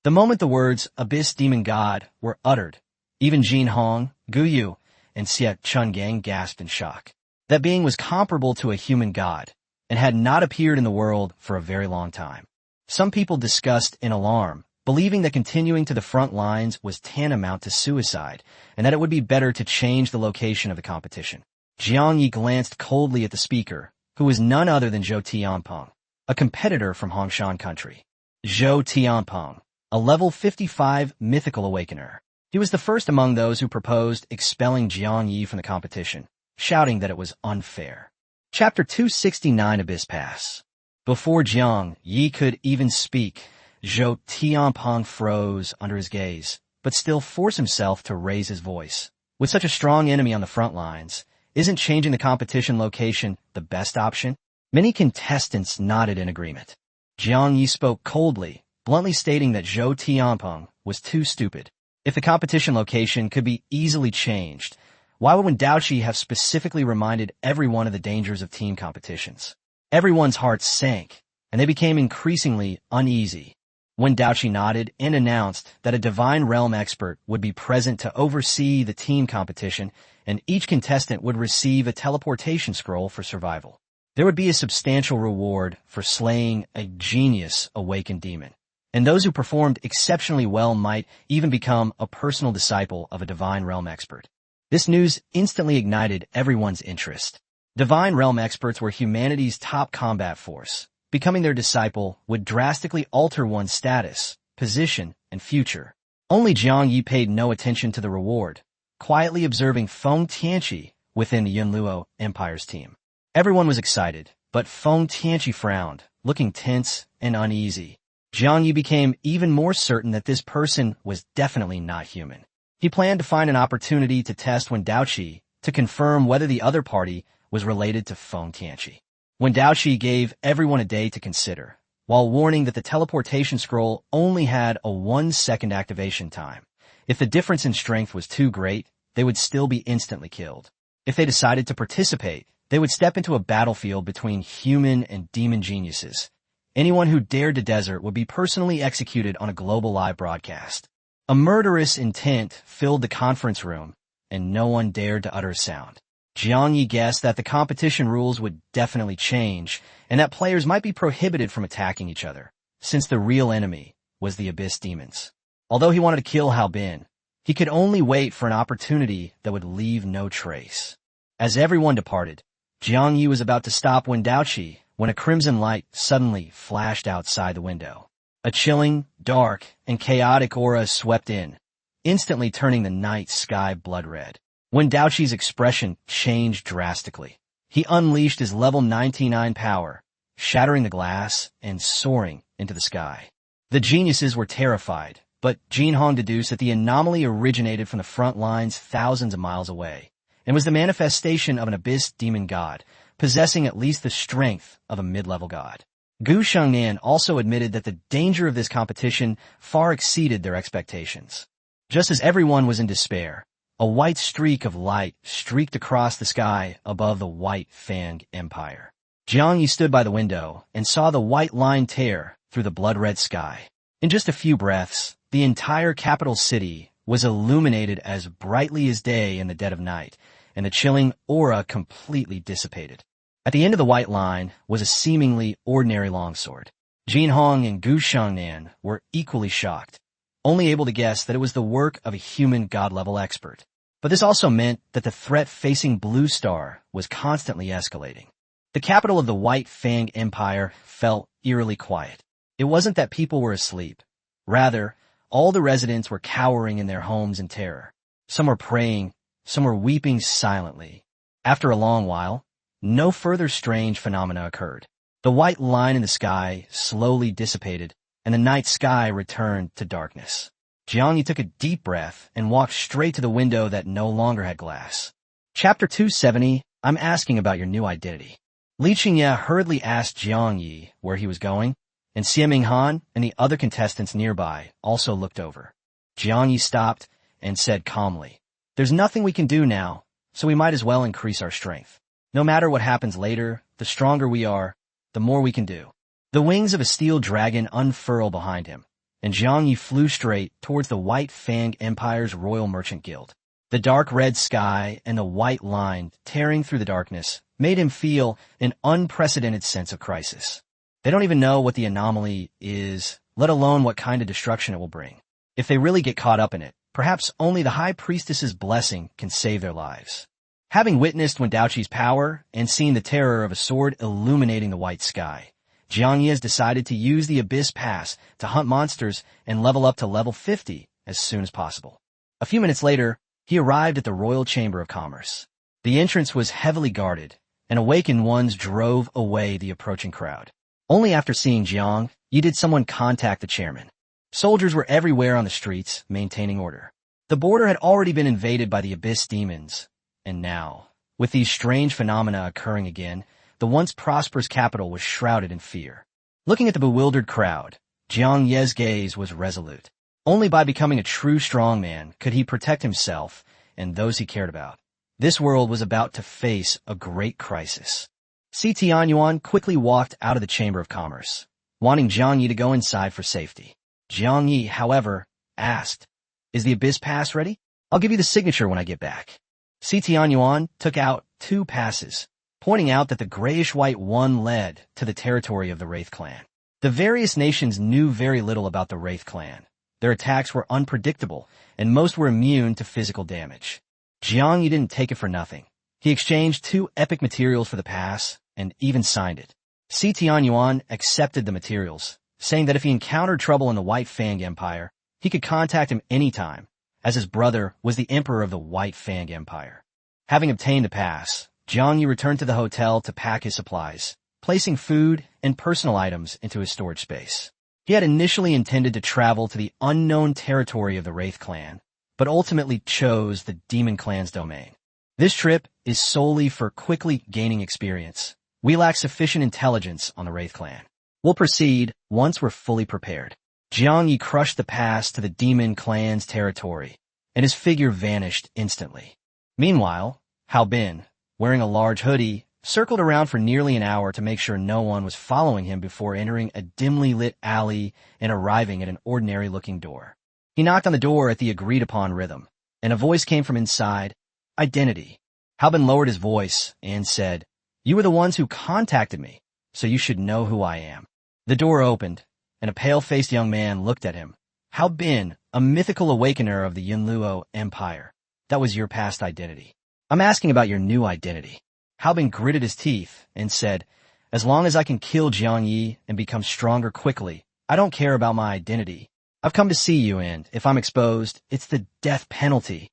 The moment the words Abyss Demon God were uttered, even Jin Hong, Guyu, and Xie Chungang gasped in shock. That being was comparable to a human god, and had not appeared in the world for a very long time. Some people discussed in alarm, believing that continuing to the front lines was tantamount to suicide, and that it would be better to change the location of the competition. Jiang Yi glanced coldly at the speaker, who was none other than Zhou Tianpeng, a competitor from Hongshan country. Zhou Tianpeng, a level 55 mythical awakener. He was the first among those who proposed expelling Jiang Yi from the competition, shouting that it was unfair. Chapter 269 Abyss Pass. Before Jiang Yi could even speak, Zhou Tianpeng froze under his gaze, but still forced himself to raise his voice. With such a strong enemy on the front lines, isn't changing the competition location the best option? Many contestants nodded in agreement. Jiang Yi spoke coldly, bluntly stating that Zhou Tianpeng was too stupid. If the competition location could be easily changed, why would Wen Daoqi have specifically reminded everyone of the dangers of team competitions? Everyone's hearts sank, and they became increasingly uneasy. Wen Daoqi nodded and announced that a Divine Realm expert would be present to oversee the team competition, and each contestant would receive a teleportation scroll for survival. There would be a substantial reward for slaying a genius awakened demon, and those who performed exceptionally well might even become a personal disciple of a Divine Realm expert. This news instantly ignited everyone's interest. Divine Realm experts were humanity's top combat force. Becoming their disciple would drastically alter one's status, position, and future. Only Jiang Yi paid no attention to the reward, quietly observing Feng Tianqi within the Yunluo Empire's team. Everyone was excited, but Feng Tianqi frowned, looking tense and uneasy. Jiang Yi became even more certain that this person was definitely not human. He planned to find an opportunity to test Wen Daoqi to confirm whether the other party was related to Feng Tianqi. When Daoqi gave everyone a day to consider, while warning that the teleportation scroll only had a 1-second activation time. If the difference in strength was too great, they would still be instantly killed. If they decided to participate, they would step into a battlefield between human and demon geniuses. Anyone who dared to desert would be personally executed on a global live broadcast. A murderous intent filled the conference room, and no one dared to utter a sound. Jiang Yi guessed that the competition rules would definitely change, and that players might be prohibited from attacking each other, since the real enemy was the Abyss Demons. Although he wanted to kill Hao Bin, he could only wait for an opportunity that would leave no trace. As everyone departed, Jiang Yi was about to stop when a crimson light suddenly flashed outside the window. A chilling, dark, and chaotic aura swept in, instantly turning the night sky blood red. When Daoqi's expression changed drastically, he unleashed his level 99 power, shattering the glass and soaring into the sky. The geniuses were terrified, but Jinhong deduced that the anomaly originated from the front lines thousands of miles away, and was the manifestation of an abyss demon god, possessing at least the strength of a mid-level god. Gu Shengnan also admitted that the danger of this competition far exceeded their expectations. Just as everyone was in despair, a white streak of light streaked across the sky above the White Fang Empire. Jiang Yi stood by the window and saw the white line tear through the blood-red sky. In just a few breaths, the entire capital city was illuminated as brightly as day in the dead of night, and the chilling aura completely dissipated. At the end of the white line was a seemingly ordinary longsword. Jinhong and Gu Shengnan were equally shocked, only able to guess that it was the work of a human god-level expert. But this also meant that the threat facing Blue Star was constantly escalating. The capital of the White Fang Empire felt eerily quiet. It wasn't that people were asleep. Rather, all the residents were cowering in their homes in terror. Some were praying, some were weeping silently. After a long while, no further strange phenomena occurred. The white line in the sky slowly dissipated, and the night sky returned to darkness. Jiang Yi took a deep breath and walked straight to the window that no longer had glass. Chapter 270, I'm asking about your new identity. Li Qingye hurriedly asked Jiang Yi where he was going, and Xie Minghan and the other contestants nearby also looked over. Jiang Yi stopped and said calmly, "There's nothing we can do now, so we might as well increase our strength. No matter what happens later, the stronger we are, the more we can do." The wings of a steel dragon unfurled behind him, and Jiang Yi flew straight towards the White Fang Empire's Royal Merchant Guild. The dark red sky and the white line tearing through the darkness made him feel an unprecedented sense of crisis. They don't even know what the anomaly is, let alone what kind of destruction it will bring. If they really get caught up in it, perhaps only the High Priestess's blessing can save their lives. Having witnessed Wen Daoqi's power and seen the terror of a sword illuminating the white sky, Jiang Yi has decided to use the Abyss Pass to hunt monsters and level up to level 50 as soon as possible. A few minutes later, he arrived at the Royal Chamber of Commerce. The entrance was heavily guarded, and awakened ones drove away the approaching crowd. Only after seeing Jiang Yi did someone contact the chairman. Soldiers were everywhere on the streets, maintaining order. The border had already been invaded by the Abyss Demons, and now, with these strange phenomena occurring again, the once prosperous capital was shrouded in fear. Looking at the bewildered crowd, Jiang Yi's gaze was resolute. Only by becoming a true strongman could he protect himself and those he cared about. This world was about to face a great crisis. Si Tianyuan quickly walked out of the Chamber of Commerce, wanting Jiang Yi to go inside for safety. Jiang Yi, however, asked, "Is the Abyss Pass ready? I'll give you the signature when I get back." Si Tianyuan took out 2 passes, pointing out that the grayish-white one led to the territory of the Wraith clan. The various nations knew very little about the Wraith clan. Their attacks were unpredictable, and most were immune to physical damage. Jiang Yi didn't take it for nothing. He exchanged 2 epic materials for the pass, and even signed it. Si Tianyuan accepted the materials, saying that if he encountered trouble in the White Fang Empire, he could contact him anytime, as his brother was the emperor of the White Fang Empire. Having obtained the pass, Jiang Yi returned to the hotel to pack his supplies, placing food and personal items into his storage space. He had initially intended to travel to the unknown territory of the Wraith clan, but ultimately chose the Demon clan's domain. This trip is solely for quickly gaining experience. We lack sufficient intelligence on the Wraith clan. We'll proceed once we're fully prepared. Jiang Yi crushed the pass to the demon clan's territory, and his figure vanished instantly. Meanwhile, Hao Bin, wearing a large hoodie, circled around for nearly an hour to make sure no one was following him before entering a dimly lit alley and arriving at an ordinary-looking door. He knocked on the door at the agreed-upon rhythm, and a voice came from inside. Identity. Hao Bin lowered his voice and said, "You were the ones who contacted me, so you should know who I am." The door opened, and a pale-faced young man looked at him. Hao Bin, a mythical awakener of the Yunluo Empire. That was your past identity. I'm asking about your new identity. Hao Bin gritted his teeth and said, "As long as I can kill Jiang Yi and become stronger quickly, I don't care about my identity. I've come to see you, and if I'm exposed, it's the death penalty."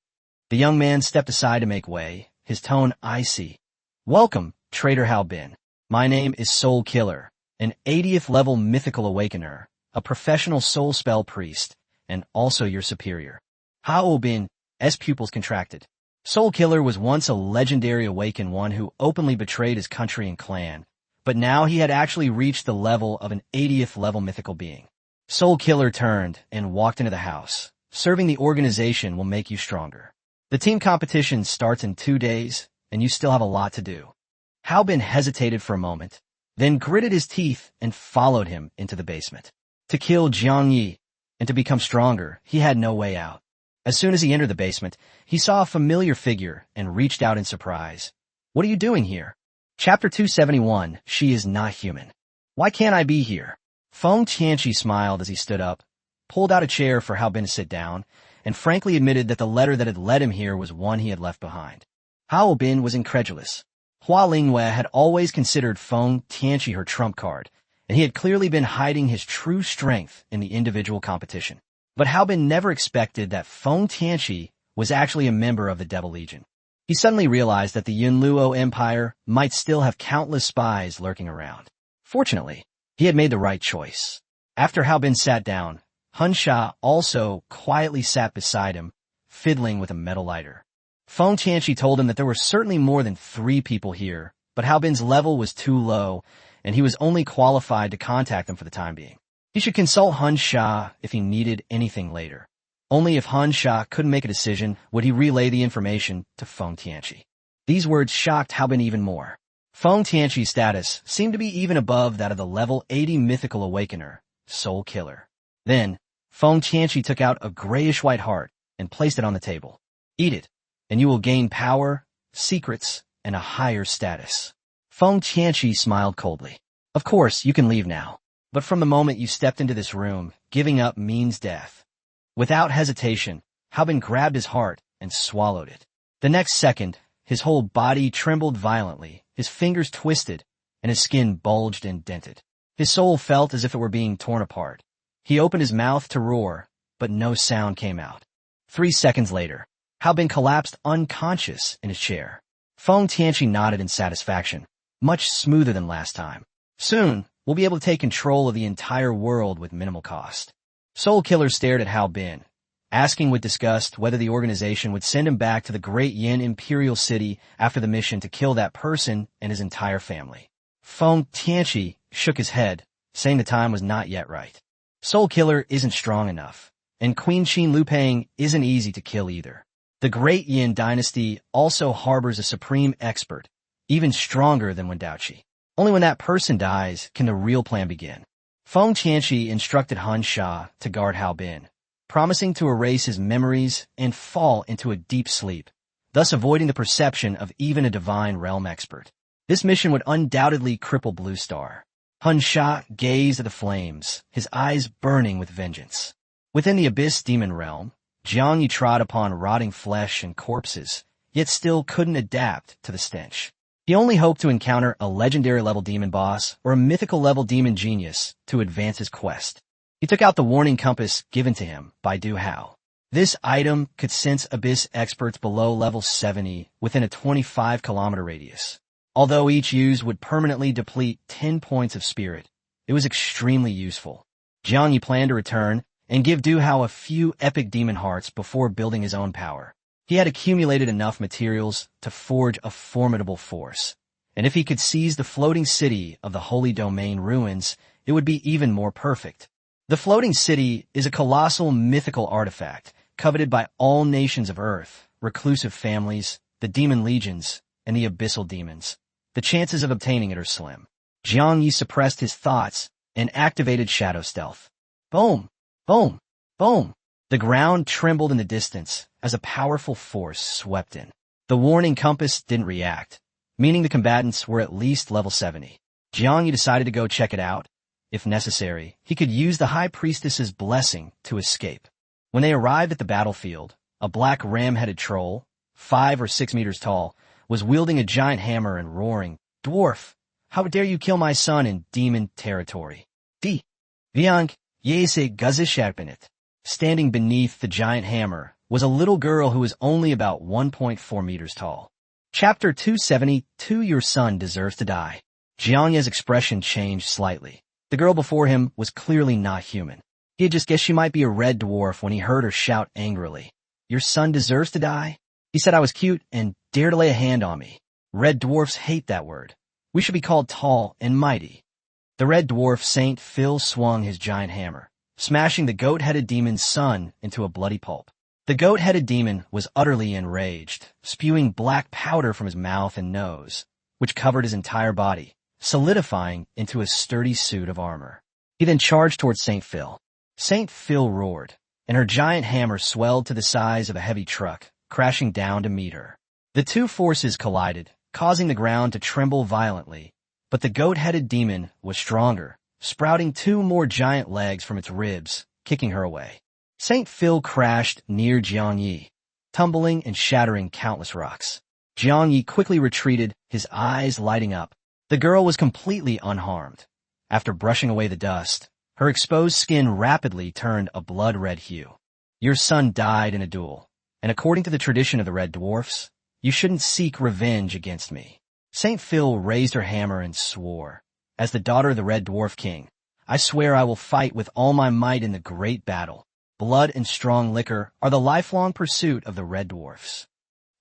The young man stepped aside to make way, his tone icy. "Welcome, traitor Hao Bin. My name is Soul Killer, an 80th level mythical awakener, a professional soul spell priest, and also your superior." Hao Bin's pupils contracted. Soul Killer was once a legendary awakened one who openly betrayed his country and clan, but now he had actually reached the level of an 80th level mythical being. Soul Killer turned and walked into the house. "Serving the organization will make you stronger. The team competition starts in 2 days, and you still have a lot to do." Hao Bin hesitated for a moment, then gritted his teeth and followed him into the basement. To kill Jiang Yi and to become stronger, he had no way out. As soon as he entered the basement, he saw a familiar figure and reached out in surprise. "What are you doing here?" Chapter 271, She is Not Human. "Why can't I be here?" Feng Tianqi smiled as he stood up, pulled out a chair for Hao Bin to sit down, and frankly admitted that the letter that had led him here was one he had left behind. Hao Bin was incredulous. Hua Lingyue had always considered Feng Tianqi her trump card, and he had clearly been hiding his true strength in the individual competition. But Hao Bin never expected that Feng Tianqi was actually a member of the Devil Legion. He suddenly realized that the Yunluo Empire might still have countless spies lurking around. Fortunately, he had made the right choice. After Hao Bin sat down, Hun Sha also quietly sat beside him, fiddling with a metal lighter. Feng Tianqi told him that there were certainly more than 3 people here, but Hao Bin's level was too low, and he was only qualified to contact them for the time being. He should consult Hun Sha if he needed anything later. Only if Hun Sha couldn't make a decision would he relay the information to Feng Tianqi. These words shocked Hao Bin even more. Feng Tianqi's status seemed to be even above that of the level 80 mythical awakener, Soul Killer. Then, Feng Tianqi took out a grayish-white heart and placed it on the table. "Eat it, and you will gain power, secrets, and a higher status." Feng Tianqi smiled coldly. "Of course, you can leave now. But from the moment you stepped into this room, giving up means death." Without hesitation, Hao Bin grabbed his heart and swallowed it. The next second, his whole body trembled violently, his fingers twisted, and his skin bulged and dented. His soul felt as if it were being torn apart. He opened his mouth to roar, but no sound came out. 3 seconds later, Hao Bin collapsed unconscious in his chair. Feng Tianqi nodded in satisfaction, much smoother than last time. "Soon, we'll be able to take control of the entire world with minimal cost." Soul Killer stared at Hao Bin, asking with disgust whether the organization would send him back to the Great Yin Imperial City after the mission to kill that person and his entire family. Feng Tianqi shook his head, saying the time was not yet right. Soul Killer isn't strong enough, and Queen Qin Lupeng isn't easy to kill either. The Great Yin dynasty also harbors a supreme expert, even stronger than Wendaoqi. Only when that person dies can the real plan begin. Feng Tianqi instructed Hun Sha to guard Hao Bin, promising to erase his memories and fall into a deep sleep, thus avoiding the perception of even a divine realm expert. This mission would undoubtedly cripple Blue Star. Hun Sha gazed at the flames, his eyes burning with vengeance. Within the Abyss Demon Realm, Jiang Yi trod upon rotting flesh and corpses, yet still couldn't adapt to the stench. He only hoped to encounter a legendary-level demon boss or a mythical-level demon genius to advance his quest. He took out the warning compass given to him by Du Hao. This item could sense Abyss experts below level 70 within a 25-kilometer radius. Although each use would permanently deplete 10 points of spirit, it was extremely useful. Jiang Yi planned to return and give Du Hao a few epic demon hearts before building his own power. He had accumulated enough materials to forge a formidable force, and if he could seize the floating city of the Holy Domain ruins, it would be even more perfect. The floating city is a colossal mythical artifact, coveted by all nations of Earth, reclusive families, the demon legions, and the abyssal demons. The chances of obtaining it are slim. Jiang Yi suppressed his thoughts and activated shadow stealth. Boom! Boom! Boom! The ground trembled in the distance as a powerful force swept in. The warning compass didn't react, meaning the combatants were at least level 70. Jiang Yi decided to go check it out. If necessary, he could use the High Priestess's blessing to escape. When they arrived at the battlefield, a black ram-headed troll, 5 or 6 meters tall, was wielding a giant hammer and roaring, "Dwarf! How dare you kill my son in demon territory? Di! Viang, yese guzisharpenit." Standing beneath the giant hammer was a little girl who was only about 1.4 meters tall. Chapter 272, Your son deserves to die. Jiang Yi's expression changed slightly. The girl before him was clearly not human. He had just guessed she might be a red dwarf when he heard her shout angrily, "Your son deserves to die? He said I was cute and dared to lay a hand on me. Red dwarfs hate that word. We should be called tall and mighty." The red dwarf Saint Phil swung his giant hammer, smashing the goat-headed demon's son into a bloody pulp. The goat-headed demon was utterly enraged, spewing black powder from his mouth and nose, which covered his entire body, solidifying into a sturdy suit of armor. He then charged towards Saint Phil. Saint Phil roared, and her giant hammer swelled to the size of a heavy truck, crashing down to meet her. The two forces collided, causing the ground to tremble violently, but the goat-headed demon was stronger, sprouting 2 more giant legs from its ribs, kicking her away. Saint Phil crashed near Jiang Yi, tumbling and shattering countless rocks. Jiang Yi quickly retreated, his eyes lighting up. The girl was completely unharmed. After brushing away the dust, her exposed skin rapidly turned a blood-red hue. "Your son died in a duel, and according to the tradition of the Red Dwarfs, you shouldn't seek revenge against me." Saint Phil raised her hammer and swore, "As the daughter of the Red Dwarf King, I swear I will fight with all my might in the great battle. Blood and strong liquor are the lifelong pursuit of the Red Dwarfs."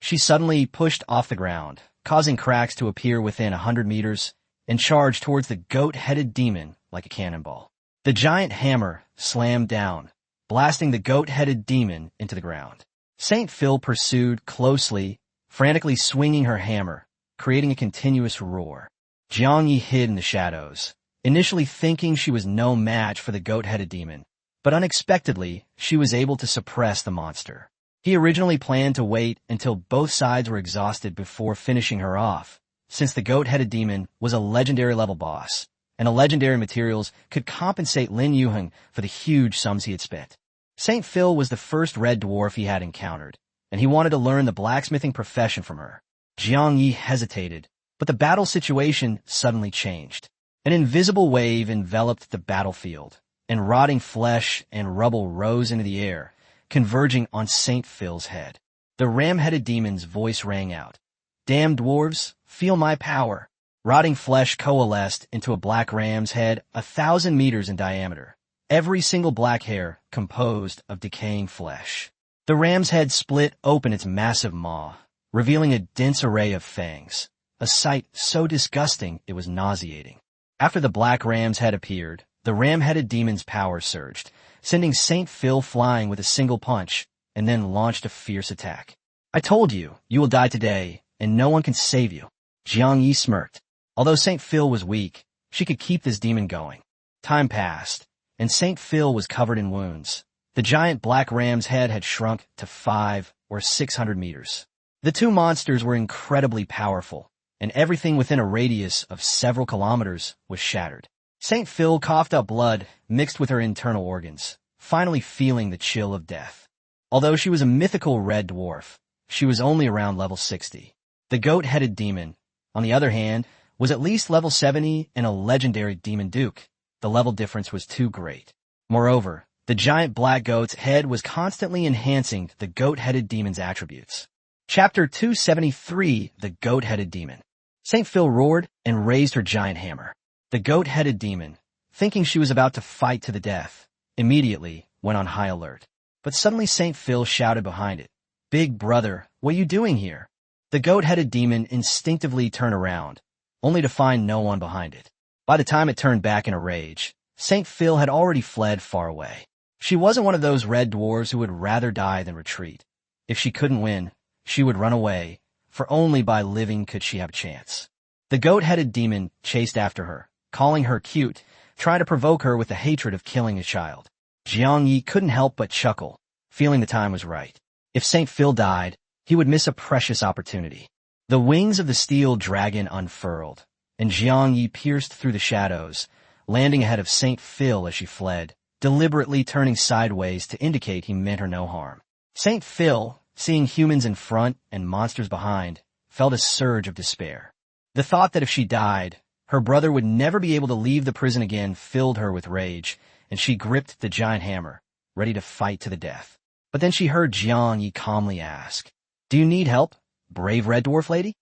She suddenly pushed off the ground, causing cracks to appear within 100 meters, and charged towards the goat-headed demon like a cannonball. The giant hammer slammed down, blasting the goat-headed demon into the ground. Saint Phil pursued closely, frantically swinging her hammer, creating a continuous roar. Jiang Yi hid in the shadows, initially thinking she was no match for the goat-headed demon, but unexpectedly, she was able to suppress the monster. He originally planned to wait until both sides were exhausted before finishing her off, since the goat-headed demon was a legendary level boss, and the legendary materials could compensate Lin Yuheng for the huge sums he had spent. Saint Phil was the first red dwarf he had encountered, and he wanted to learn the blacksmithing profession from her. Jiang Yi hesitated, but the battle situation suddenly changed. An invisible wave enveloped the battlefield, and rotting flesh and rubble rose into the air, converging on Saint Phil's head. The ram-headed demon's voice rang out, "Damn dwarves, feel my power." Rotting flesh coalesced into a black ram's head 1,000 meters in diameter, every single black hair composed of decaying flesh. The ram's head split open its massive maw, revealing a dense array of fangs, a sight so disgusting it was nauseating. After the black ram's head appeared, the ram-headed demon's power surged, sending Saint Phil flying with a single punch, and then launched a fierce attack. "I told you, you will die today, and no one can save you." Jiang Yi smirked. Although Saint Phil was weak, she could keep this demon going. Time passed, and Saint Phil was covered in wounds. The giant black ram's head had shrunk to 500 or 600 meters. The two monsters were incredibly powerful, and everything within a radius of several kilometers was shattered. Saint Phil coughed up blood mixed with her internal organs, finally feeling the chill of death. Although she was a mythical red dwarf, she was only around level 60. The goat-headed demon, on the other hand, was at least level 70 and a legendary demon duke. The level difference was too great. Moreover, the giant black goat's head was constantly enhancing the goat-headed demon's attributes. Chapter 273, The Goat-Headed Demon. Saint Phil roared and raised her giant hammer. The goat-headed demon, thinking she was about to fight to the death, immediately went on high alert. But suddenly Saint Phil shouted behind it, Big brother, what you doing here? The goat-headed demon instinctively turned around, only to find no one behind it. By the time it turned back in a rage, St. Phil had already fled far away. She wasn't one of those red dwarves who would rather die than retreat. If she couldn't win, she would run away, for only by living could she have a chance. The goat-headed demon chased after her, calling her cute, trying to provoke her with the hatred of killing a child. Jiang Yi couldn't help but chuckle, feeling the time was right. If St. Phil died, he would miss a precious opportunity. The wings of the steel dragon unfurled, and Jiang Yi pierced through the shadows, landing ahead of St. Phil as she fled, deliberately turning sideways to indicate he meant her no harm. St. Phil, seeing humans in front and monsters behind, felt a surge of despair. The thought that if she died, her brother would never be able to leave the prison again filled her with rage, and she gripped the giant hammer, ready to fight to the death. But then she heard Jiang Yi calmly ask, "Do you need help, brave red dwarf lady?"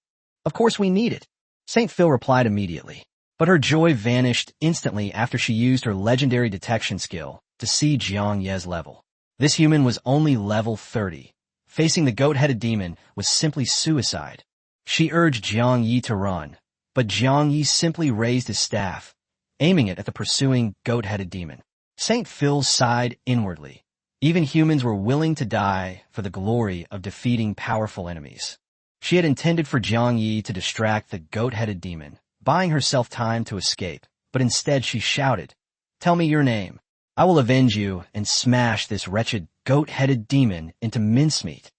"Of course we need it," St. Phil replied immediately. But her joy vanished instantly after she used her legendary detection skill to see Jiang Ye's level. This human was only level 30. Facing the goat-headed demon was simply suicide. She urged Jiang Yi to run, but Jiang Yi simply raised his staff, aiming it at the pursuing goat-headed demon. St. Phil sighed inwardly. Even humans were willing to die for the glory of defeating powerful enemies. She had intended for Jiang Yi to distract the goat-headed demon, buying herself time to escape, but instead she shouted, "Tell me your name. I will avenge you and smash this wretched goat-headed demon into mincemeat."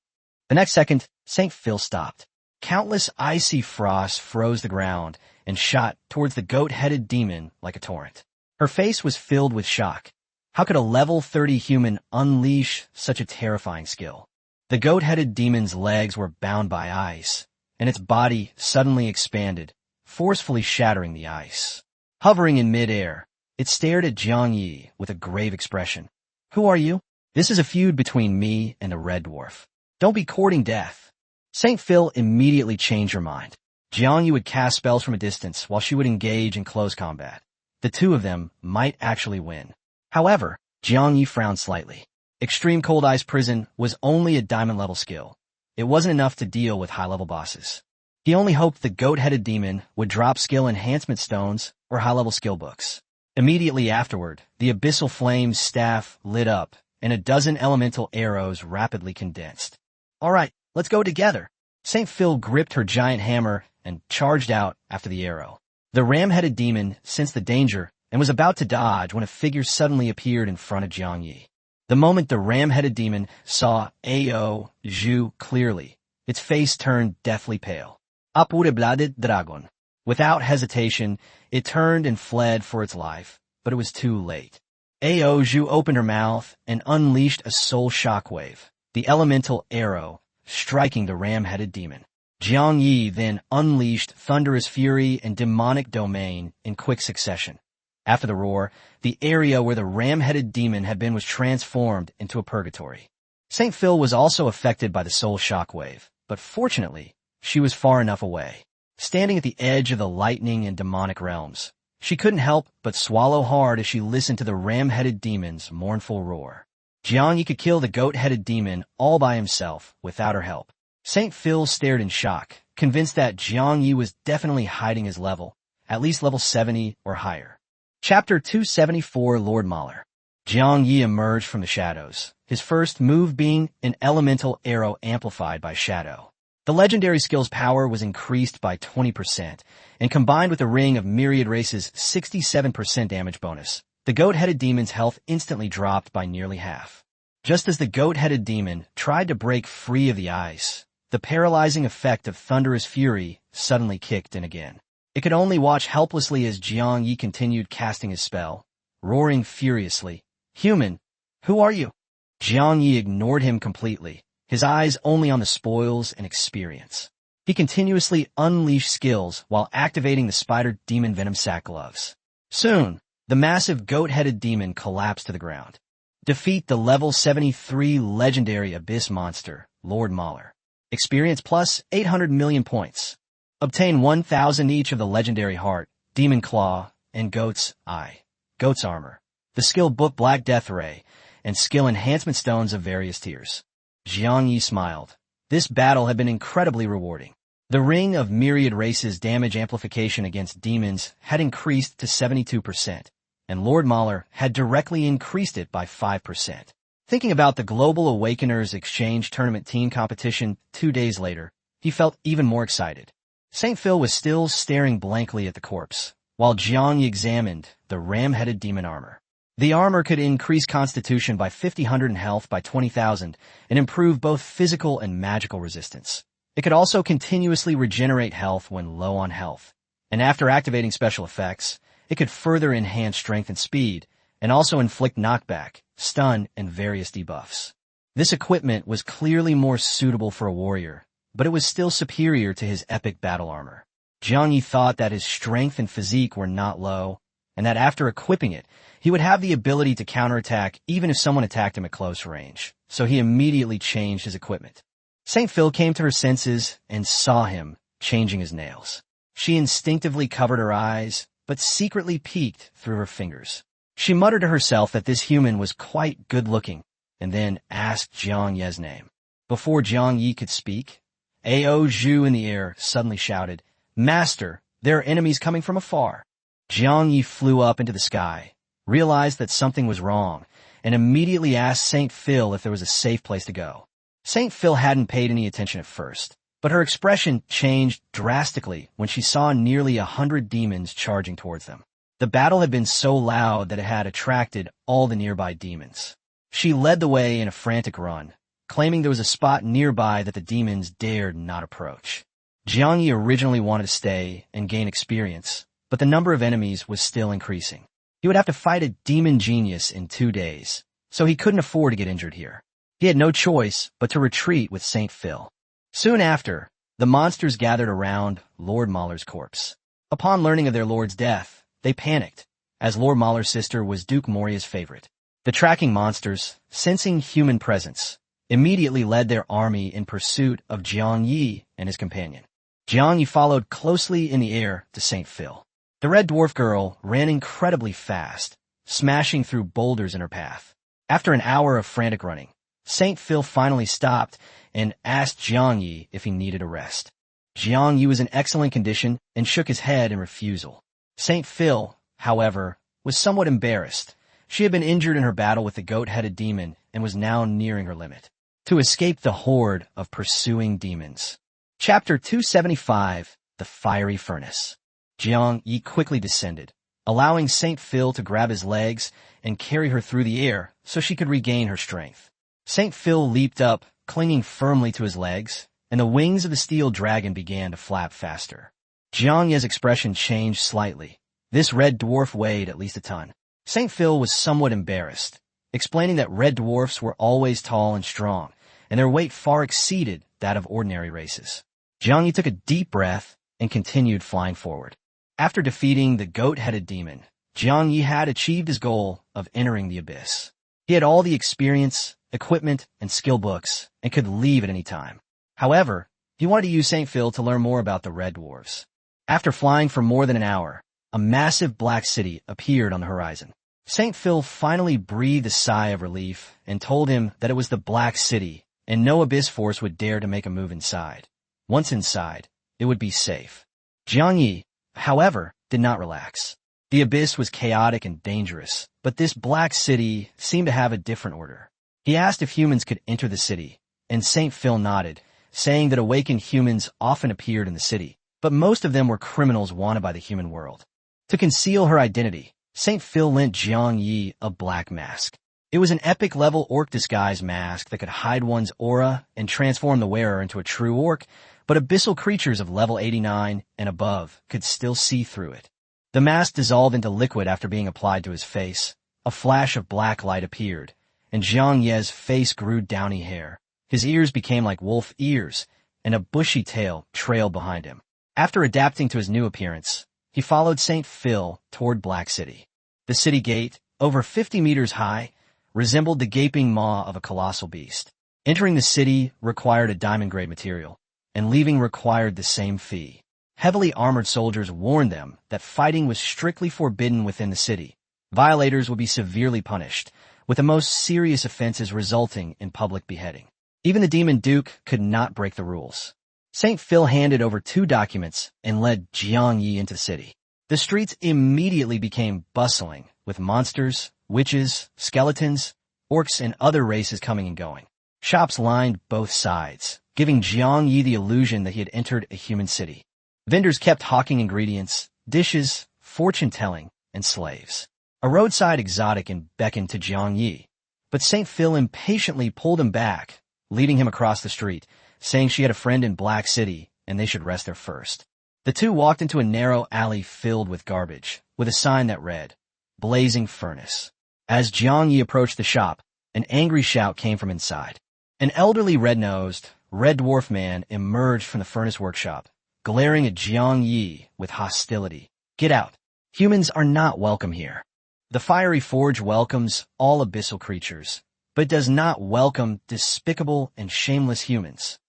The next second, St. Phil stopped. Countless icy frosts froze the ground and shot towards the goat-headed demon like a torrent. Her face was filled with shock. How could a level 30 human unleash such a terrifying skill? The goat-headed demon's legs were bound by ice, and its body suddenly expanded, forcefully shattering the ice. Hovering in midair, it stared at Jiang Yi with a grave expression. "Who are you?" "This is a feud between me and a red dwarf. Don't be courting death." St. Phil immediately changed her mind. Jiang Yi would cast spells from a distance while she would engage in close combat. The two of them might actually win. However, Jiang Yi frowned slightly. Extreme Cold Ice Prison was only a diamond-level skill. It wasn't enough to deal with high-level bosses. He only hoped the goat-headed demon would drop skill enhancement stones or high-level skill books. Immediately afterward, the abyssal flame's staff lit up, and a dozen elemental arrows rapidly condensed. "All right, let's go together." St. Phil gripped her giant hammer and charged out after the arrow. The ram-headed demon sensed the danger and was about to dodge when a figure suddenly appeared in front of Jiang Yi. The moment the ram-headed demon saw Ao Zhu clearly, its face turned deathly pale. Apure-bladed dragon. Without hesitation, it turned and fled for its life, but it was too late. Ao Zhu opened her mouth and unleashed a soul shockwave, the elemental arrow, striking the ram-headed demon. Jiang Yi then unleashed thunderous fury and demonic domain in quick succession. After the roar, the area where the ram-headed demon had been was transformed into a purgatory. St. Phil was also affected by the soul shockwave, but fortunately, she was far enough away. Standing at the edge of the lightning and demonic realms, she couldn't help but swallow hard as she listened to the ram-headed demon's mournful roar. Jiang Yi could kill the goat-headed demon all by himself without her help. St. Phil stared in shock, convinced that Jiang Yi was definitely hiding his level, at least level 70 or higher. Chapter 274, Lord Mahler. Jiang Yi emerged from the shadows, his first move being an elemental arrow amplified by shadow. The legendary skill's power was increased by 20%, and combined with the Ring of Myriad Race's 67% damage bonus, the goat-headed demon's health instantly dropped by nearly half. Just as the goat-headed demon tried to break free of the ice, the paralyzing effect of thunderous fury suddenly kicked in again. It could only watch helplessly as Jiang Yi continued casting his spell, roaring furiously, "Human, who are you?" Jiang Yi ignored him completely, his eyes only on the spoils and experience. He continuously unleashed skills while activating the spider demon venom sac gloves. Soon, the massive goat-headed demon collapsed to the ground. Defeat the level 73 legendary abyss monster, Lord Mahler. Experience plus 800 million points. Obtain 1,000 each of the legendary heart, demon claw, and goat's eye, goat's armor, the skill book Black Death Ray, and skill enhancement stones of various tiers. Jiang Yi smiled. This battle had been incredibly rewarding. The ring of myriad races damage amplification against demons had increased to 72%, and Lord Mahler had directly increased it by 5%. Thinking about the Global Awakeners Exchange Tournament team competition 2 days later, he felt even more excited. St. Phil was still staring blankly at the corpse, while Jiang Yi examined the ram-headed demon armor. The armor could increase constitution by 50,000 and health by 20,000 and improve both physical and magical resistance. It could also continuously regenerate health when low on health. And after activating special effects, it could further enhance strength and speed, and also inflict knockback, stun, and various debuffs. This equipment was clearly more suitable for a warrior, but it was still superior to his epic battle armor. Jiang Yi thought that his strength and physique were not low, and that after equipping it, he would have the ability to counterattack even if someone attacked him at close range, so he immediately changed his equipment. St. Phil came to her senses and saw him changing his nails. She instinctively covered her eyes, but secretly peeked through her fingers. She muttered to herself that this human was quite good-looking, and then asked Jiang Ye's name. Before Jiang Yi could speak, Ao Zhu in the air suddenly shouted, "Master, there are enemies coming from afar." Jiang Yi flew up into the sky, realized that something was wrong, and immediately asked St. Phil if there was a safe place to go. St. Phil hadn't paid any attention at first, but her expression changed drastically when she saw nearly 100 demons charging towards them. The battle had been so loud that it had attracted all the nearby demons. She led the way in a frantic run, claiming there was a spot nearby that the demons dared not approach. Jiang Yi originally wanted to stay and gain experience, but the number of enemies was still increasing. He would have to fight a demon genius in 2 days, so he couldn't afford to get injured here. He had no choice but to retreat with St. Phil. Soon after, the monsters gathered around Lord Mahler's corpse. Upon learning of their lord's death, they panicked, as Lord Mahler's sister was Duke Moria's favorite. The tracking monsters, sensing human presence, immediately led their army in pursuit of Jiang Yi and his companion. Jiang Yi followed closely in the air to St. Phil. The red dwarf girl ran incredibly fast, smashing through boulders in her path. After an hour of frantic running, St. Phil finally stopped and asked Jiang Yi if he needed a rest. Jiang Yi was in excellent condition and shook his head in refusal. St. Phil, however, was somewhat embarrassed. She had been injured in her battle with the goat-headed demon and was now nearing her limit. To escape the horde of pursuing demons. Chapter 275, The Fiery Furnace. Jiang Yi quickly descended, allowing St. Phil to grab his legs and carry her through the air so she could regain her strength. St. Phil leaped up, clinging firmly to his legs, and the wings of the steel dragon began to flap faster. Jiang Yi's expression changed slightly. This red dwarf weighed at least a ton. St. Phil was somewhat embarrassed, explaining that red dwarfs were always tall and strong, and their weight far exceeded that of ordinary races. Jiang Yi took a deep breath and continued flying forward. After defeating the goat-headed demon, Jiang Yi had achieved his goal of entering the abyss. He had all the experience, equipment, and skill books, and could leave at any time. However, he wanted to use St. Phil to learn more about the red dwarves. After flying for more than an hour, a massive black city appeared on the horizon. St. Phil finally breathed a sigh of relief and told him that it was the Black City, and no abyss force would dare to make a move inside. Once inside, it would be safe. Jiang Yi, however, did not relax. The abyss was chaotic and dangerous, but this Black City seemed to have a different order. He asked if humans could enter the city, and St. Phil nodded, saying that awakened humans often appeared in the city, but most of them were criminals wanted by the human world. To conceal her identity, St. Phil lent Jiang Yi a black mask. It was an epic-level orc disguise mask that could hide one's aura and transform the wearer into a true orc, but abyssal creatures of level 89 and above could still see through it. The mask dissolved into liquid after being applied to his face. A flash of black light appeared, and Jiang Ye's face grew downy hair. His ears became like wolf ears, and a bushy tail trailed behind him. After adapting to his new appearance, he followed St. Phil toward Black City. The city gate, over 50 meters high, resembled the gaping maw of a colossal beast. Entering the city required a diamond-grade material, and leaving required the same fee. Heavily armored soldiers warned them that fighting was strictly forbidden within the city. Violators would be severely punished, with the most serious offenses resulting in public beheading. Even the Demon Duke could not break the rules. St. Phil handed over 2 documents and led Jiang Yi into the city. The streets immediately became bustling, with monsters, witches, skeletons, orcs, and other races coming and going. Shops lined both sides, giving Jiang Yi the illusion that he had entered a human city. Vendors kept hawking ingredients, dishes, fortune-telling, and slaves. A roadside exotic beckoned to Jiang Yi, but St. Phil impatiently pulled him back, leading him across the street, saying she had a friend in Black City and they should rest there first. The two walked into a narrow alley filled with garbage, with a sign that read, Blazing Furnace. As Jiang Yi approached the shop, an angry shout came from inside. An elderly red-nosed, red dwarf man emerged from the furnace workshop, glaring at Jiang Yi with hostility. Get out. Humans are not welcome here. The fiery forge welcomes all abyssal creatures, but does not welcome despicable and shameless humans.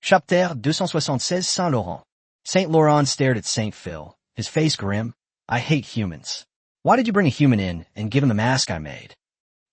Chapter 276 Saint Laurent. Saint Laurent stared at Saint Phil, his face grim. I hate humans. Why did you bring a human in and give him the mask I made?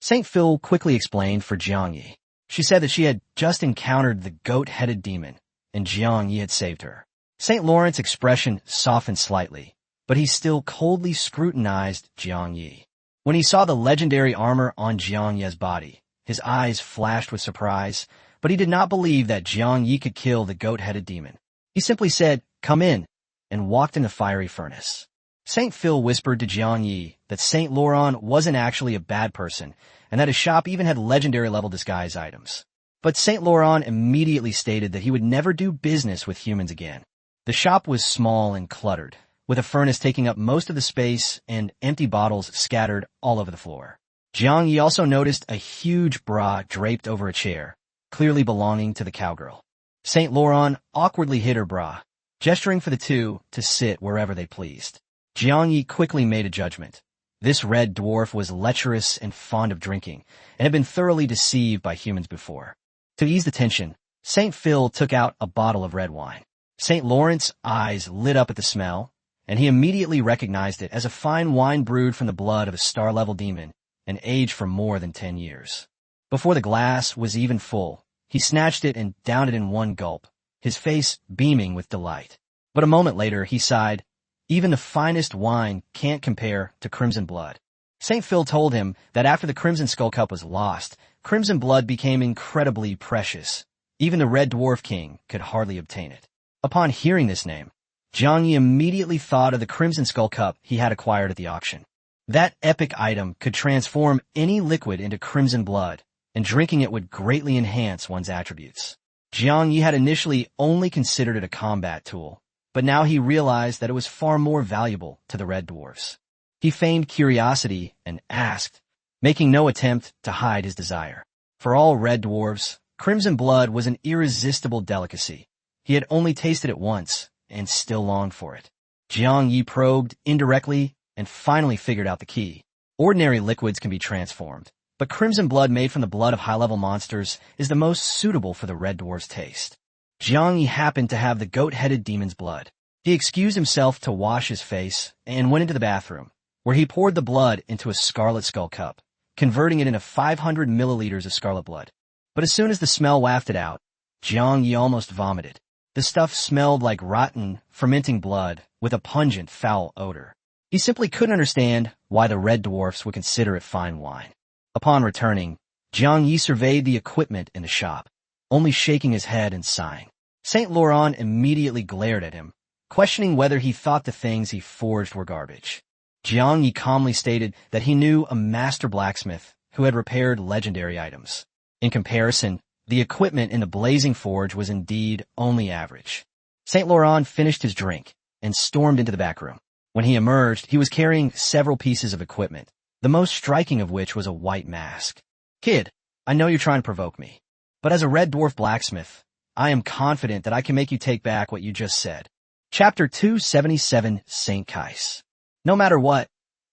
Saint Phil quickly explained for Jiang Yi. She said that she had just encountered the goat-headed demon, and Jiang Yi had saved her. Saint Laurent's expression softened slightly, but he still coldly scrutinized Jiang Yi. When he saw the legendary armor on Jiang Yi's body, his eyes flashed with surprise, but he did not believe that Jiang Yi could kill the goat-headed demon. He simply said, Come in, and walked in the fiery furnace. Saint Phil whispered to Jiang Yi that Saint Laurent wasn't actually a bad person, and that his shop even had legendary-level disguise items. But Saint Laurent immediately stated that he would never do business with humans again. The shop was small and cluttered, with a furnace taking up most of the space and empty bottles scattered all over the floor. Jiang Yi also noticed a huge bra draped over a chair, clearly belonging to the cowgirl. Saint Laurent awkwardly hid her bra, gesturing for the two to sit wherever they pleased. Jiang Yi quickly made a judgment. This red dwarf was lecherous and fond of drinking, and had been thoroughly deceived by humans before. To ease the tension, Saint Phil took out a bottle of red wine. Saint Laurent's eyes lit up at the smell, and he immediately recognized it as a fine wine brewed from the blood of a star-level demon and aged for more than 10 years. Before the glass was even full, he snatched it and downed it in one gulp, his face beaming with delight. But a moment later, he sighed, Even the finest wine can't compare to crimson blood. St. Phil told him that after the Crimson Skull Cup was lost, crimson blood became incredibly precious. Even the Red Dwarf King could hardly obtain it. Upon hearing this name, Jiang Yi immediately thought of the Crimson Skull Cup he had acquired at the auction. That epic item could transform any liquid into crimson blood, and drinking it would greatly enhance one's attributes. Jiang Yi had initially only considered it a combat tool, but now he realized that it was far more valuable to the Red Dwarfs. He feigned curiosity and asked, making no attempt to hide his desire. For all Red Dwarves, crimson blood was an irresistible delicacy. He had only tasted it once, and still longed for it. Jiang Yi probed indirectly and finally figured out the key. Ordinary liquids can be transformed, but crimson blood made from the blood of high-level monsters is the most suitable for the Red Dwarf's taste. Jiang Yi happened to have the goat-headed demon's blood. He excused himself to wash his face and went into the bathroom, where he poured the blood into a scarlet skull cup, converting it into 500 milliliters of scarlet blood. But as soon as the smell wafted out, Jiang Yi almost vomited. The stuff smelled like rotten, fermenting blood with a pungent, foul odor. He simply couldn't understand why the Red Dwarfs would consider it fine wine. Upon returning, Jiang Yi surveyed the equipment in the shop, only shaking his head and sighing. Saint Laurent immediately glared at him, questioning whether he thought the things he forged were garbage. Jiang Yi calmly stated that he knew a master blacksmith who had repaired legendary items. In comparison, the equipment in the blazing forge was indeed only average. Saint Laurent finished his drink and stormed into the back room. When he emerged, he was carrying several pieces of equipment, the most striking of which was a white mask. Kid, I know you're trying to provoke me, but as a Red Dwarf blacksmith, I am confident that I can make you take back what you just said. Chapter 277 Saint Kais. No matter what,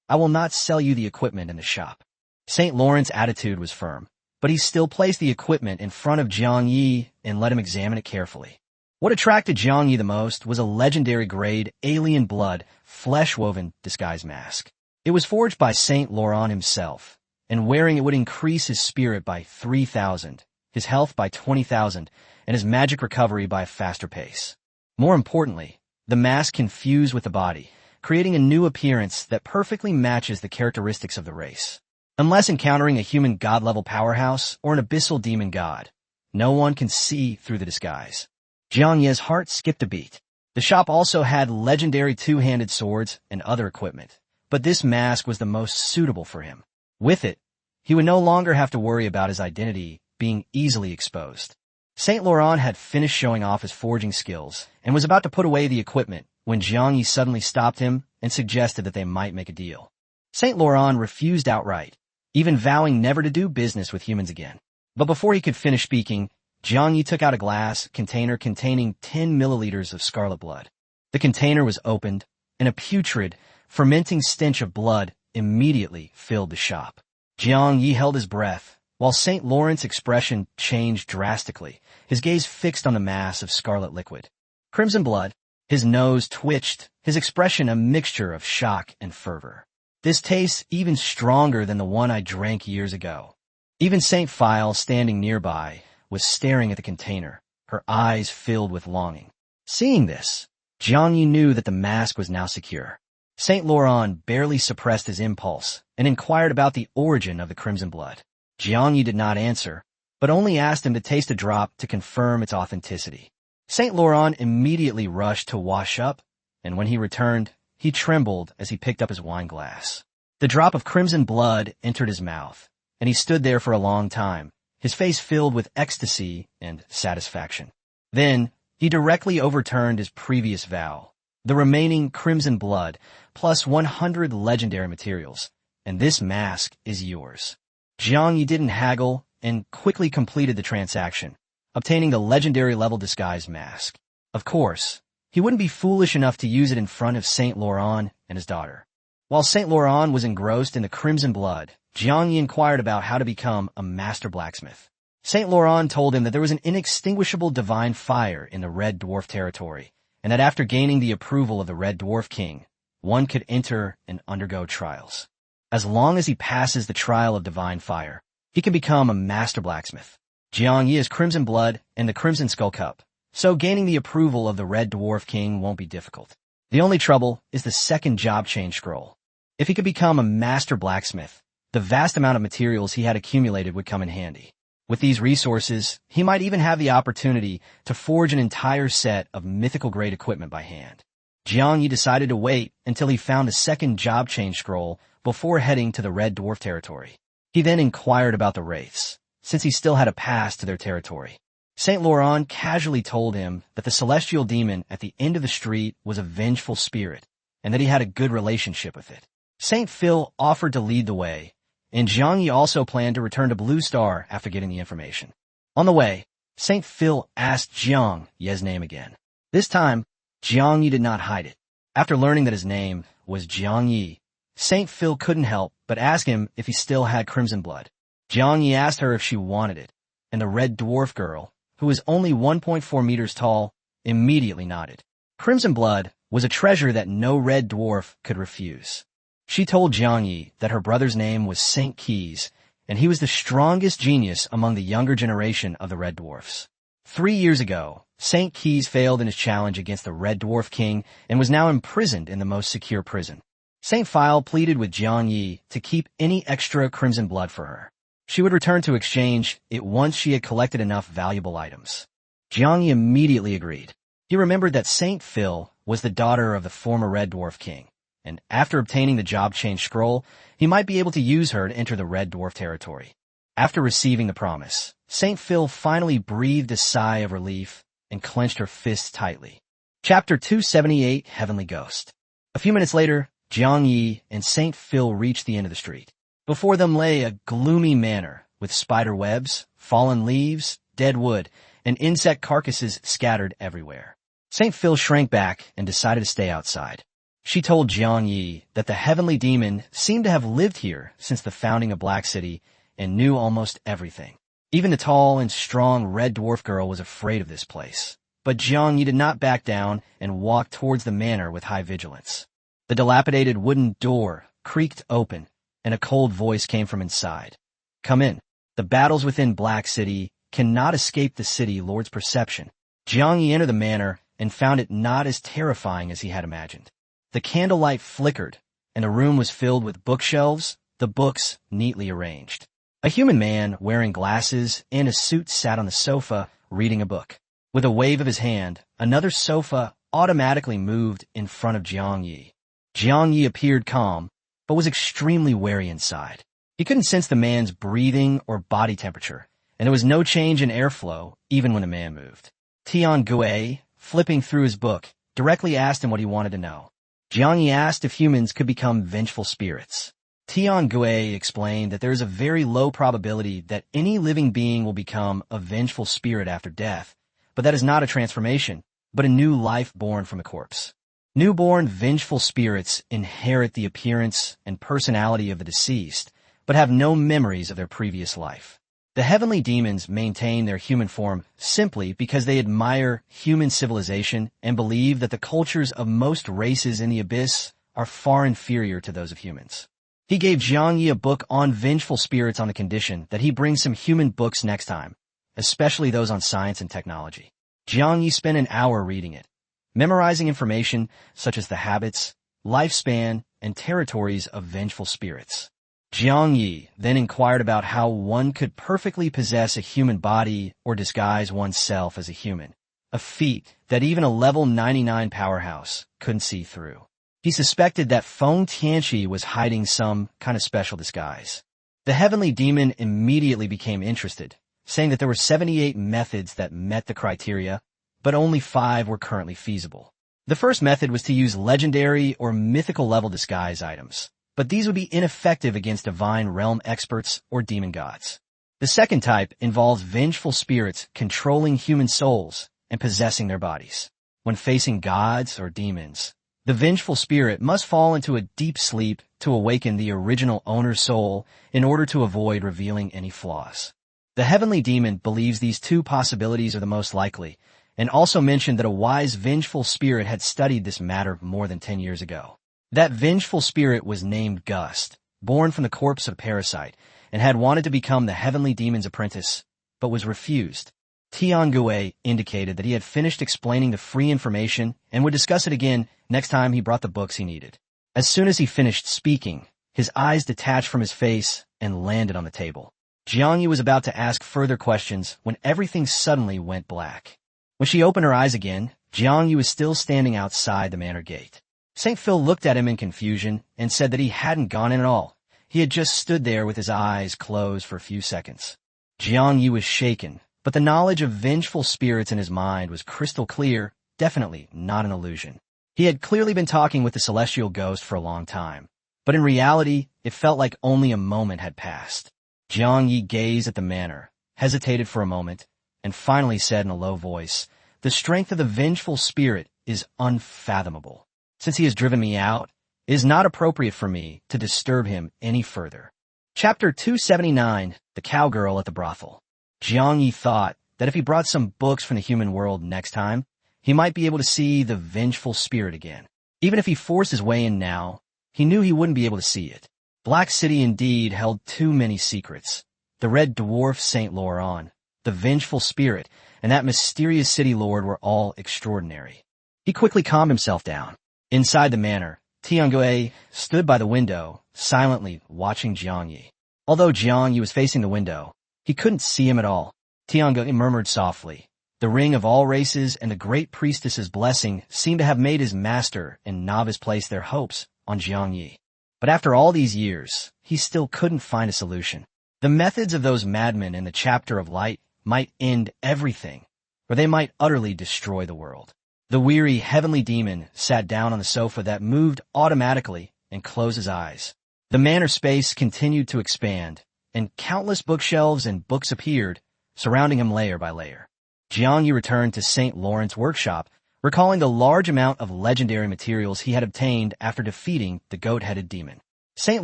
I will not sell you the equipment in the shop. Saint Laurent's attitude was firm, but he still placed the equipment in front of Jiang Yi and let him examine it carefully. What attracted Jiang Yi the most was a legendary-grade, alien blood, flesh-woven disguise mask. It was forged by Saint Laurent himself, and wearing it would increase his spirit by 3,000, his health by 20,000, and his magic recovery by a faster pace. More importantly, the mask can fuse with the body, creating a new appearance that perfectly matches the characteristics of the race. Unless encountering a human god-level powerhouse or an abyssal demon god, no one can see through the disguise. Jiang Ye's heart skipped a beat. The shop also had legendary two-handed swords and other equipment, but this mask was the most suitable for him. With it, he would no longer have to worry about his identity being easily exposed. Saint Laurent had finished showing off his forging skills and was about to put away the equipment when Jiang Yi suddenly stopped him and suggested that they might make a deal. Saint Laurent refused outright, even vowing never to do business with humans again. But before he could finish speaking, Jiang Yi took out a glass container containing 10 milliliters of scarlet blood. The container was opened, and a putrid, fermenting stench of blood immediately filled the shop. Jiang Yi held his breath, while St. Laurent's expression changed drastically, his gaze fixed on the mass of scarlet liquid. Crimson blood, his nose twitched, his expression a mixture of shock and fervor. This tastes even stronger than the one I drank years ago. Even St. File, standing nearby, was staring at the container, her eyes filled with longing. Seeing this, Jiang Yi knew that the mask was now secure. Saint Laurent barely suppressed his impulse and inquired about the origin of the crimson blood. Jiang Yi did not answer, but only asked him to taste a drop to confirm its authenticity. Saint Laurent immediately rushed to wash up, and when he returned, he trembled as he picked up his wine glass. The drop of crimson blood entered his mouth, and he stood there for a long time, his face filled with ecstasy and satisfaction. Then, he directly overturned his previous vow. The remaining crimson blood, plus 100 legendary materials, and this mask is yours. Jiang Yi didn't haggle and quickly completed the transaction, obtaining the legendary level disguise mask. Of course, he wouldn't be foolish enough to use it in front of Saint Laurent and his daughter. While Saint Laurent was engrossed in the crimson blood, Jiang Yi inquired about how to become a master blacksmith. Saint Laurent told him that there was an inextinguishable divine fire in the Red Dwarf territory, and that after gaining the approval of the Red Dwarf King, one could enter and undergo trials. As long as he passes the trial of divine fire, he can become a master blacksmith. Jiang Yi has crimson blood and the crimson skull cup, so gaining the approval of the Red Dwarf King won't be difficult. The only trouble is the second job change scroll. If he could become a master blacksmith, the vast amount of materials he had accumulated would come in handy. With these resources, he might even have the opportunity to forge an entire set of mythical-grade equipment by hand. Jiang Yi decided to wait until he found a second job change scroll before heading to the Red Dwarf territory. He then inquired about the wraiths, since he still had a pass to their territory. Saint Laurent casually told him that the celestial demon at the end of the street was a vengeful spirit, and that he had a good relationship with it. Saint Phil offered to lead the way, and Jiang Yi also planned to return to Blue Star after getting the information. On the way, Saint Phil asked Jiang Ye's name again. This time, Jiang Yi did not hide it. After learning that his name was Jiang Yi, Saint Phil couldn't help but ask him if he still had crimson blood. Jiang Yi asked her if she wanted it, and the red dwarf girl, who was only 1.4 meters tall, immediately nodded. Crimson blood was a treasure that no red dwarf could refuse. She told Jiang Yi that her brother's name was Saint Keys, and he was the strongest genius among the younger generation of the Red Dwarfs. 3 years ago, Saint Keys failed in his challenge against the Red Dwarf King and was now imprisoned in the most secure prison. Saint File pleaded with Jiang Yi to keep any extra crimson blood for her. She would return to exchange it once she had collected enough valuable items. Jiang Yi immediately agreed. He remembered that Saint Phil was the daughter of the former Red Dwarf King, and after obtaining the job change scroll, he might be able to use her to enter the Red Dwarf territory. After receiving the promise, Saint Phil finally breathed a sigh of relief and clenched her fists tightly. Chapter 278, Heavenly Ghost. A few minutes later, Jiang Yi and Saint Phil reached the end of the street. Before them lay a gloomy manor with spider webs, fallen leaves, dead wood, and insect carcasses scattered everywhere. Saint Phil shrank back and decided to stay outside. She told Jiang Yi that the heavenly demon seemed to have lived here since the founding of Black City and knew almost everything. Even the tall and strong red dwarf girl was afraid of this place. But Jiang Yi did not back down and walked towards the manor with high vigilance. The dilapidated wooden door creaked open, and a cold voice came from inside. "Come in. The battles within Black City cannot escape the city lord's perception. Jiang Yi entered the manor and found it not as terrifying as he had imagined. The candlelight flickered, and the room was filled with bookshelves, the books neatly arranged. A human man wearing glasses and a suit sat on the sofa reading a book. With a wave of his hand, another sofa automatically moved in front of Jiang Yi. Jiang Yi appeared calm, but was extremely wary inside. He couldn't sense the man's breathing or body temperature, and there was no change in airflow even when the man moved. Tian Gui, flipping through his book, directly asked him what he wanted to know. Jiang Yi asked if humans could become vengeful spirits. Tian Gui explained that there is a very low probability that any living being will become a vengeful spirit after death, but that is not a transformation, but a new life born from a corpse. Newborn vengeful spirits inherit the appearance and personality of the deceased, but have no memories of their previous life. The heavenly demons maintain their human form simply because they admire human civilization and believe that the cultures of most races in the abyss are far inferior to those of humans. He gave Jiang Yi a book on vengeful spirits on the condition that he brings some human books next time, especially those on science and technology. Jiang Yi spent an hour reading it, memorizing information such as the habits, lifespan, and territories of vengeful spirits. Jiang Yi then inquired about how one could perfectly possess a human body or disguise oneself as a human, a feat that even a level 99 powerhouse couldn't see through. He suspected that Feng Tianqi was hiding some kind of special disguise. The heavenly demon immediately became interested, saying that there were 78 methods that met the criteria, but only 5 were currently feasible. The first method was to use legendary or mythical level disguise items, but these would be ineffective against divine realm experts or demon gods. The second type involves vengeful spirits controlling human souls and possessing their bodies. When facing gods or demons, the vengeful spirit must fall into a deep sleep to awaken the original owner's soul in order to avoid revealing any flaws. The heavenly demon believes these 2 possibilities are the most likely, and also mentioned that a wise vengeful spirit had studied this matter more than 10 years ago. That vengeful spirit was named Gust, born from the corpse of a parasite, and had wanted to become the heavenly demon's apprentice, but was refused. Tian Gui indicated that he had finished explaining the free information and would discuss it again next time he brought the books he needed. As soon as he finished speaking, his eyes detached from his face and landed on the table. Jiang Yi was about to ask further questions when everything suddenly went black. When she opened her eyes again, Jiang Yi was still standing outside the manor gate. St. Phil looked at him in confusion and said that he hadn't gone in at all. He had just stood there with his eyes closed for a few seconds. Jiang Yi was shaken, but the knowledge of vengeful spirits in his mind was crystal clear, definitely not an illusion. He had clearly been talking with the celestial ghost for a long time, but in reality, it felt like only a moment had passed. Jiang Yi gazed at the manor, hesitated for a moment, and finally said in a low voice, "The strength of the vengeful spirit is unfathomable. Since he has driven me out, it is not appropriate for me to disturb him any further." Chapter 279, The Cowgirl at the Brothel. Jiang Yi thought that if he brought some books from the human world next time, he might be able to see the vengeful spirit again. Even if he forced his way in now, he knew he wouldn't be able to see it. Black City indeed held too many secrets. The Red Dwarf Saint Laurent, the vengeful spirit, and that mysterious city lord were all extraordinary. He quickly calmed himself down. Inside the manor, Tian Gui stood by the window, silently watching Jiang Yi. Although Jiang Yi was facing the window, he couldn't see him at all. Tian Gui murmured softly. The ring of all races and the great priestess's blessing seemed to have made his master and novice place their hopes on Jiang Yi. But after all these years, he still couldn't find a solution. The methods of those madmen in the chapter of light might end everything, or they might utterly destroy the world. The weary heavenly demon sat down on the sofa that moved automatically and closed his eyes. The manor space continued to expand, and countless bookshelves and books appeared, surrounding him layer by layer. Jiang Yi returned to St. Laurent's workshop, recalling the large amount of legendary materials he had obtained after defeating the goat-headed demon. St.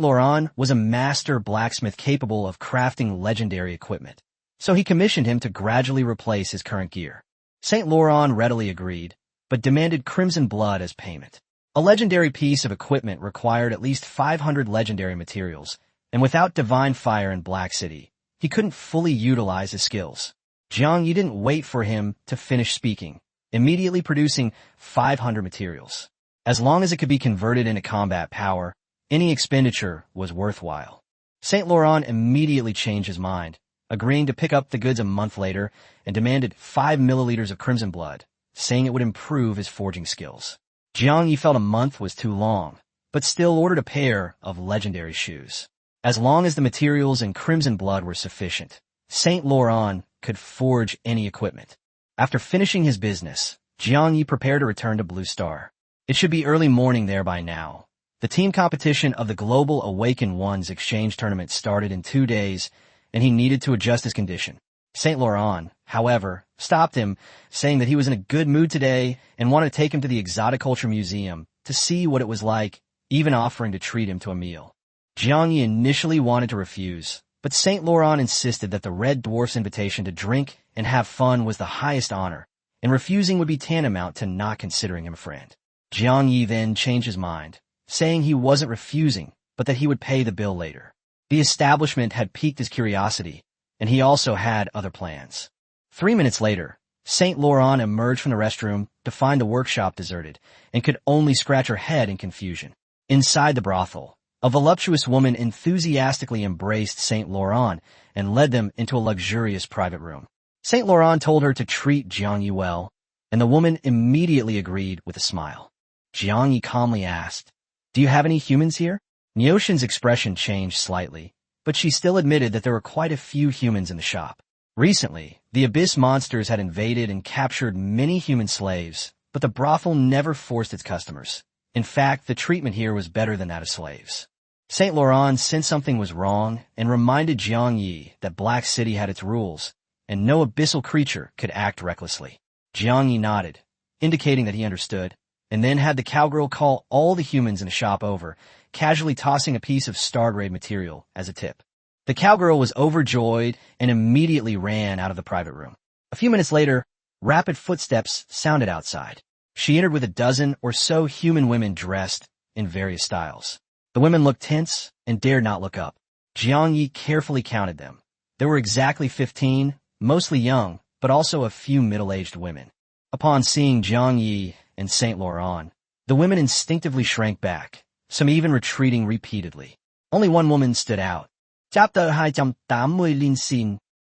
Laurent was a master blacksmith capable of crafting legendary equipment, so he commissioned him to gradually replace his current gear. St. Laurent readily agreed, but demanded crimson blood as payment. A legendary piece of equipment required at least 500 legendary materials, and without divine fire in Black City, he couldn't fully utilize his skills. Jiang Yi didn't wait for him to finish speaking, immediately producing 500 materials. As long as it could be converted into combat power, any expenditure was worthwhile. Saint Laurent immediately changed his mind, agreeing to pick up the goods a month later and demanded 5 milliliters of crimson blood, saying it would improve his forging skills. Jiang Yi felt a month was too long, but still ordered a pair of legendary shoes. As long as the materials and crimson blood were sufficient, Saint Laurent could forge any equipment. After finishing his business, Jiang Yi prepared to return to Blue Star. It should be early morning there by now. The team competition of the Global Awaken One's exchange tournament started in 2 days, and he needed to adjust his condition. Saint Laurent, however, stopped him, saying that he was in a good mood today and wanted to take him to the Exoticulture Museum to see what it was like, even offering to treat him to a meal. Jiang Yi initially wanted to refuse, but Saint Laurent insisted that the Red Dwarf's invitation to drink and have fun was the highest honor, and refusing would be tantamount to not considering him a friend. Jiang Yi then changed his mind, saying he wasn't refusing, but that he would pay the bill later. The establishment had piqued his curiosity, and he also had other plans. 3 minutes later, Saint Laurent emerged from the restroom to find the workshop deserted, and could only scratch her head in confusion. Inside the brothel, a voluptuous woman enthusiastically embraced Saint Laurent and led them into a luxurious private room. Saint Laurent told her to treat Jiang Yi well, and the woman immediately agreed with a smile. Jiang Yi calmly asked, "Do you have any humans here?" Neoshin's expression changed slightly, but she still admitted that there were quite a few humans in the shop. Recently, the Abyss monsters had invaded and captured many human slaves, but the brothel never forced its customers. In fact, the treatment here was better than that of slaves. Saint Laurent sensed something was wrong and reminded Jiang Yi that Black City had its rules, and no abyssal creature could act recklessly. Jiang Yi nodded, indicating that he understood, and then had the cowgirl call all the humans in the shop over, casually tossing a piece of star-grade material as a tip. The cowgirl was overjoyed and immediately ran out of the private room. A few minutes later, rapid footsteps sounded outside. She entered with a dozen or so human women dressed in various styles. The women looked tense and dared not look up. Jiang Yi carefully counted them. There were exactly 15, mostly young, but also a few middle-aged women. Upon seeing Jiang Yi and Saint Laurent, the women instinctively shrank back, some even retreating repeatedly. Only one woman stood out. The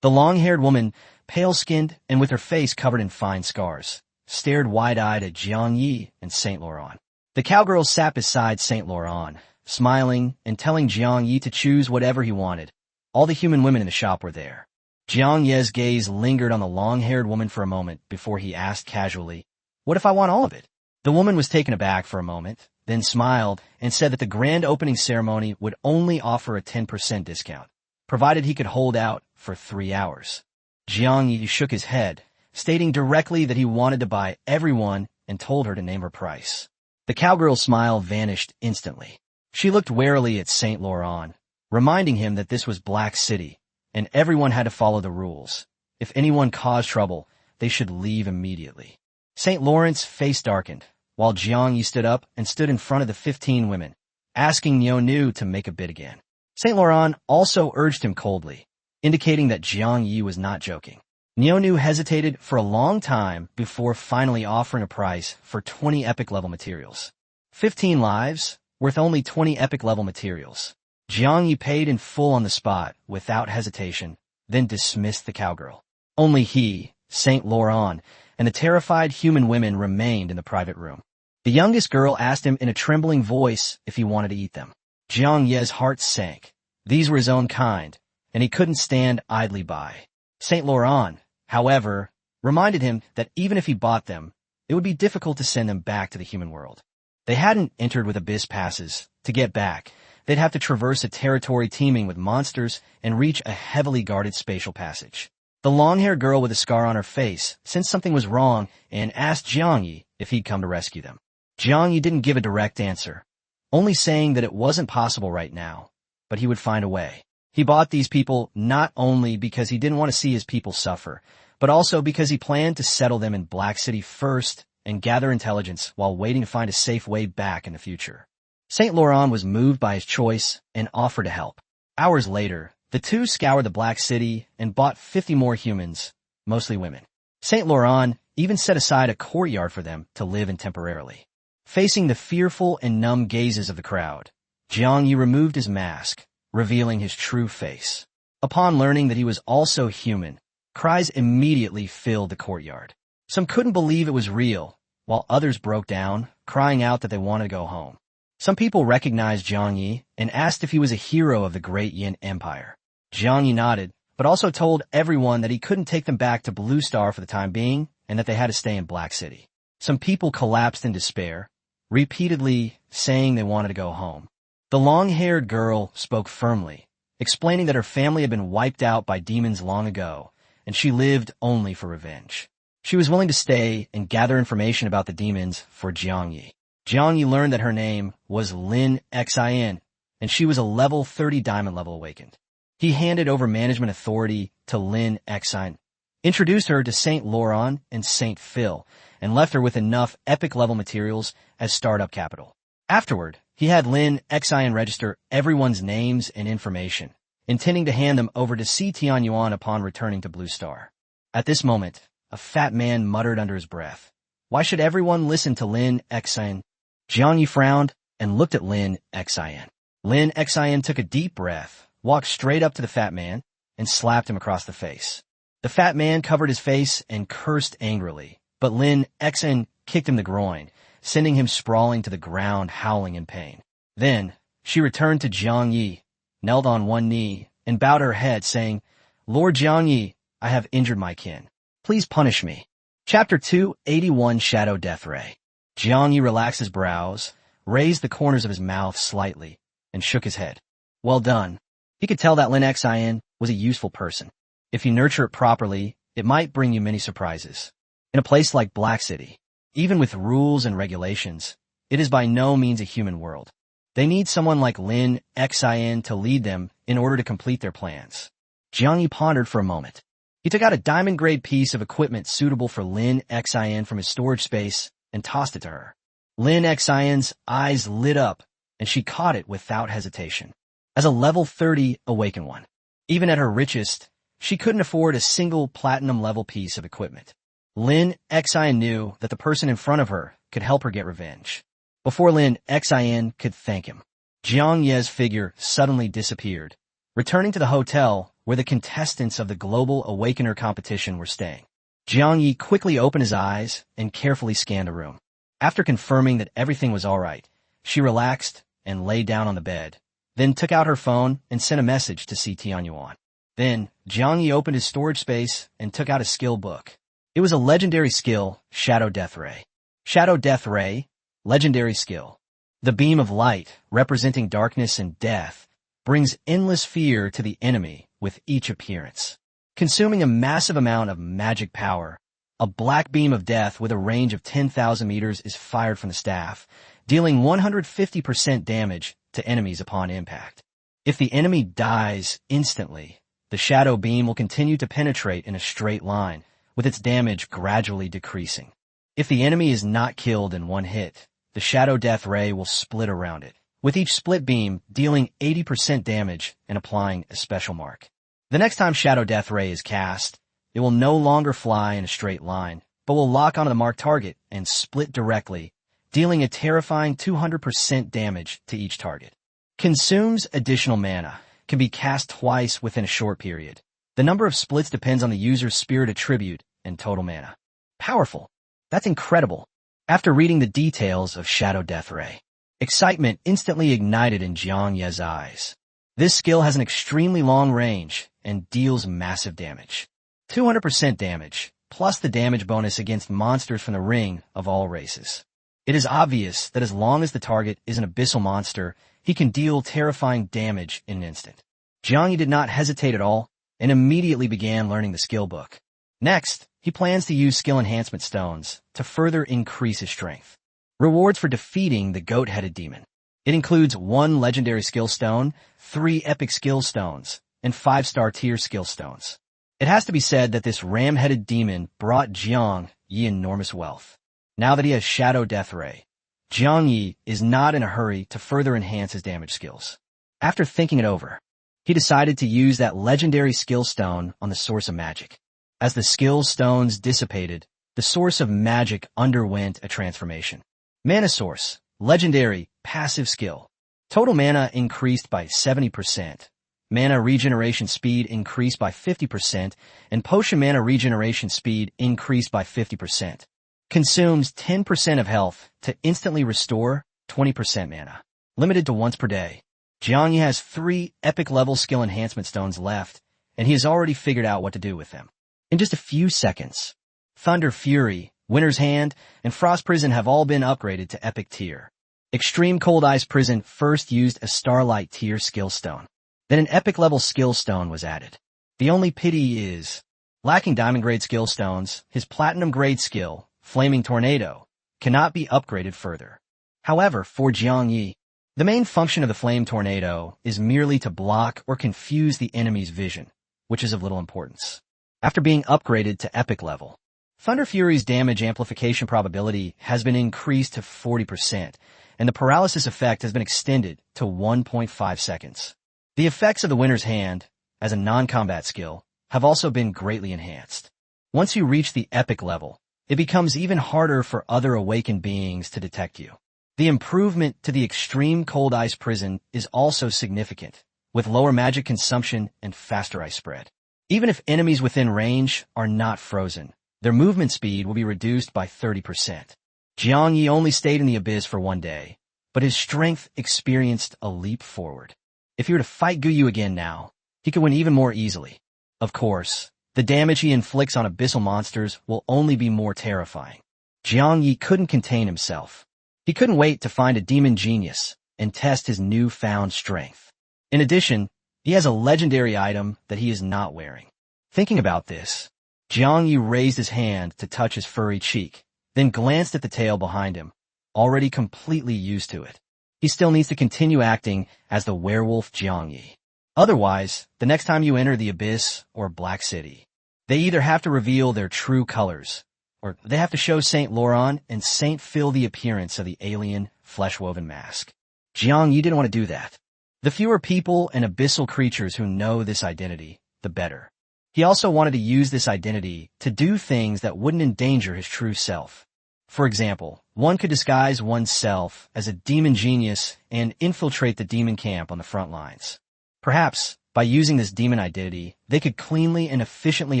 long-haired woman, pale-skinned and with her face covered in fine scars, stared wide-eyed at Jiang Yi and Saint Laurent. The cowgirl sat beside Saint Laurent, smiling and telling Jiang Yi to choose whatever he wanted. All the human women in the shop were there. Jiang Yi's gaze lingered on the long-haired woman for a moment before he asked casually, "What if I want all of it?" The woman was taken aback for a moment, then smiled and said that the grand opening ceremony would only offer a 10% discount, provided he could hold out for 3 hours. Jiang Yi shook his head, stating directly that he wanted to buy everyone and told her to name her price. The cowgirl's smile vanished instantly. She looked warily at Saint Laurent, reminding him that this was Black City, and everyone had to follow the rules. If anyone caused trouble, they should leave immediately. Saint Laurent's face darkened, while Jiang Yi stood up and stood in front of the 15 women, asking Niu to make a bid again. Saint Laurent also urged him coldly, indicating that Jiang Yi was not joking. Niu hesitated for a long time before finally offering a price for 20 epic-level materials. 15 lives, worth only 20 epic-level materials. Jiang Yi paid in full on the spot, without hesitation, then dismissed the cowgirl. Only he, Saint Laurent, and the terrified human women remained in the private room. The youngest girl asked him in a trembling voice if he wanted to eat them. Jiang Yi's heart sank. These were his own kind, and he couldn't stand idly by. Saint Laurent, however, reminded him that even if he bought them, it would be difficult to send them back to the human world. They hadn't entered with abyss passes. To get back, they'd have to traverse a territory teeming with monsters and reach a heavily guarded spatial passage. The long-haired girl with a scar on her face sensed something was wrong and asked Jiang Yi if he'd come to rescue them. Jiang Yi didn't give a direct answer, only saying that it wasn't possible right now, but he would find a way. He bought these people not only because he didn't want to see his people suffer, but also because he planned to settle them in Black City first and gather intelligence while waiting to find a safe way back in the future. Saint Laurent was moved by his choice and offered to help. Hours later, the two scoured the Black City and bought 50 more humans, mostly women. Saint Laurent even set aside a courtyard for them to live in temporarily. Facing the fearful and numb gazes of the crowd, Jiang Yi removed his mask, revealing his true face. Upon learning that he was also human, cries immediately filled the courtyard. Some couldn't believe it was real, while others broke down, crying out that they wanted to go home. Some people recognized Jiang Yi and asked if he was a hero of the great Yin Empire. Jiang Yi nodded, but also told everyone that he couldn't take them back to Blue Star for the time being and that they had to stay in Black City. Some people collapsed in despair, repeatedly saying they wanted to go home. The long-haired girl spoke firmly, explaining that her family had been wiped out by demons long ago, and she lived only for revenge. She was willing to stay and gather information about the demons for Jiang Yi. Jiang Yi learned that her name was Lin Xin, and she was a level 30 diamond level awakened. He handed over management authority to Lin Xin, introduced her to Saint Laurent and Saint Phil, and left her with enough epic-level materials as startup capital. Afterward, he had Lin Xin register everyone's names and information, intending to hand them over to Si Tianyuan upon returning to Blue Star. At this moment, a fat man muttered under his breath, "Why should everyone listen to Lin Xin?" Jiang Yi frowned and looked at Lin Xin. Lin Xin took a deep breath, walked straight up to the fat man, and slapped him across the face. The fat man covered his face and cursed angrily, but Lin Xin kicked him the groin, sending him sprawling to the ground, howling in pain. Then, she returned to Jiang Yi, knelt on one knee, and bowed her head, saying, "Lord Jiang Yi, I have injured my kin. Please punish me." Chapter 281 Shadow Death Ray. Jiang Yi relaxed his brows, raised the corners of his mouth slightly, and shook his head. Well done. He could tell that Lin Xin was a useful person. If you nurture it properly, it might bring you many surprises. In a place like Black City, even with rules and regulations, it is by no means a human world. They need someone like Lin Xin to lead them in order to complete their plans. Jiang Yi pondered for a moment. He took out a diamond-grade piece of equipment suitable for Lin Xin from his storage space and tossed it to her. Lin Xion's eyes lit up, and she caught it without hesitation. As a level 30 awakened one, even at her richest, she couldn't afford a single platinum-level piece of equipment. Lin Xin knew that the person in front of her could help her get revenge. Before Lin Xin could thank him, Jiang Ye's figure suddenly disappeared, returning to the hotel where the contestants of the Global Awakener competition were staying. Jiang Yi quickly opened his eyes and carefully scanned the room. After confirming that everything was all right, she relaxed and lay down on the bed, then took out her phone and sent a message to Si Tianyuan. Then, Jiang Yi opened his storage space and took out a skill book. It was a legendary skill, Shadow Death Ray. Shadow Death Ray, legendary skill. The beam of light, representing darkness and death, brings endless fear to the enemy with each appearance. Consuming a massive amount of magic power, a black beam of death with a range of 10,000 meters is fired from the staff, dealing 150% damage to enemies upon impact. If the enemy dies instantly, the shadow beam will continue to penetrate in a straight line, with its damage gradually decreasing. If the enemy is not killed in one hit, the Shadow Death Ray will split around it, with each split beam dealing 80% damage and applying a special mark. The next time Shadow Death Ray is cast, it will no longer fly in a straight line, but will lock onto the marked target and split directly, dealing a terrifying 200% damage to each target. Consumes additional mana, can be cast twice within a short period. The number of splits depends on the user's spirit attribute and total mana. Powerful. That's incredible. After reading the details of Shadow Death Ray, excitement instantly ignited in Jiang Ye's eyes. This skill has an extremely long range and deals massive damage. 200% damage, plus the damage bonus against monsters from the ring of all races. It is obvious that as long as the target is an abyssal monster, he can deal terrifying damage in an instant. Jiang Yi did not hesitate at all and immediately began learning the skill book. Next, he plans to use skill enhancement stones to further increase his strength. Rewards for defeating the goat-headed demon. It includes 1 legendary skill stone, 3 epic skill stones, and 5-star tier skill stones. It has to be said that this ram-headed demon brought Jiang Yi enormous wealth. Now that he has Shadow Death Ray, Jiang Yi is not in a hurry to further enhance his damage skills. After thinking it over, he decided to use that legendary skill stone on the source of magic. As the skill stones dissipated, the source of magic underwent a transformation. Mana source, legendary, passive skill. Total mana increased by 70%. Mana regeneration speed increased by 50%, and potion mana regeneration speed increased by 50%. Consumes 10% of health to instantly restore 20% mana. Limited to once per day. Jiangyi has 3 epic level skill enhancement stones left, and he has already figured out what to do with them. In just a few seconds, Thunder Fury, Winter's Hand, and Frost Prison have all been upgraded to epic tier. Extreme Cold Ice Prison first used a Starlight tier skill stone. Then an epic level skill stone was added. The only pity is, lacking diamond grade skill stones, his platinum grade skill, Flaming Tornado, cannot be upgraded further. However, for Jiangyi, the main function of the Flame Tornado is merely to block or confuse the enemy's vision, which is of little importance. After being upgraded to epic level, Thunder Fury's damage amplification probability has been increased to 40%, and the paralysis effect has been extended to 1.5 seconds. The effects of the Winter's Hand, as a non-combat skill, have also been greatly enhanced. Once you reach the epic level, it becomes even harder for other awakened beings to detect you. The improvement to the Extreme Cold Ice Prison is also significant, with lower magic consumption and faster ice spread. Even if enemies within range are not frozen, their movement speed will be reduced by 30%. Jiangyi only stayed in the abyss for 1 day, but his strength experienced a leap forward. If he were to fight Guyu again now, he could win even more easily. Of course, the damage he inflicts on abyssal monsters will only be more terrifying. Jiangyi couldn't contain himself. He couldn't wait to find a demon genius and test his newfound strength. In addition, he has a legendary item that he is not wearing. Thinking about this, Jiangyi raised his hand to touch his furry cheek, then glanced at the tail behind him, already completely used to it. He still needs to continue acting as the werewolf Jiangyi. Otherwise, the next time you enter the Abyss or Black City, they either have to reveal their true colors, or they have to show Saint Laurent and Saint Phil the appearance of the alien, flesh-woven mask. Jiangyi didn't want to do that. The fewer people and abyssal creatures who know this identity, the better. He also wanted to use this identity to do things that wouldn't endanger his true self. For example, one could disguise oneself as a demon genius and infiltrate the demon camp on the front lines. Perhaps, by using this demon identity, they could cleanly and efficiently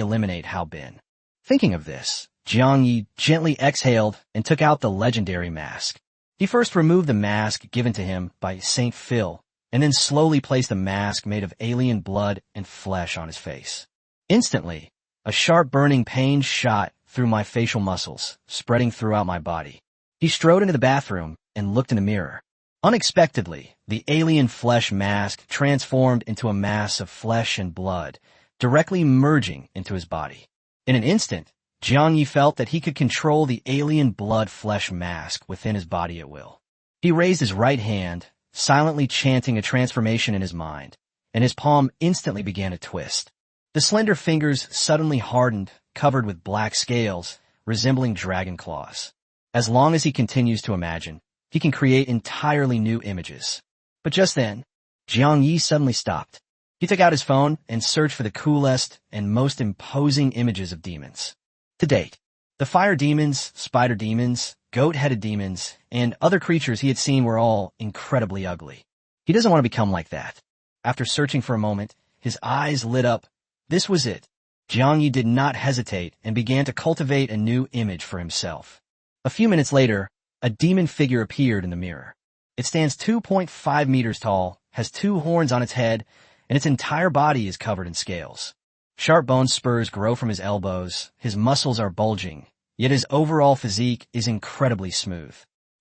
eliminate Hao Bin. Thinking of this, Jiangyi gently exhaled and took out the legendary mask. He first removed the mask given to him by Saint Phil, and then slowly placed a mask made of alien blood and flesh on his face. Instantly, a sharp burning pain shot through my facial muscles, spreading throughout my body. He strode into the bathroom and looked in the mirror. Unexpectedly, the alien flesh mask transformed into a mass of flesh and blood, directly merging into his body. In an instant, Jiangyi felt that he could control the alien blood-flesh mask within his body at will. He raised his right hand, silently chanting a transformation in his mind, and his palm instantly began to twist. The slender fingers suddenly hardened, covered with black scales, resembling dragon claws. As long as he continues to imagine, he can create entirely new images. But just then, Jiangyi suddenly stopped. He took out his phone and searched for the coolest and most imposing images of demons. To date, the fire demons, spider demons, goat-headed demons, and other creatures he had seen were all incredibly ugly. He doesn't want to become like that. After searching for a moment, his eyes lit up. This was it. Jiangyi did not hesitate and began to cultivate a new image for himself. A few minutes later, a demon figure appeared in the mirror. It stands 2.5 meters tall, has 2 horns on its head, and its entire body is covered in scales. Sharp bone spurs grow from his elbows, his muscles are bulging, yet his overall physique is incredibly smooth.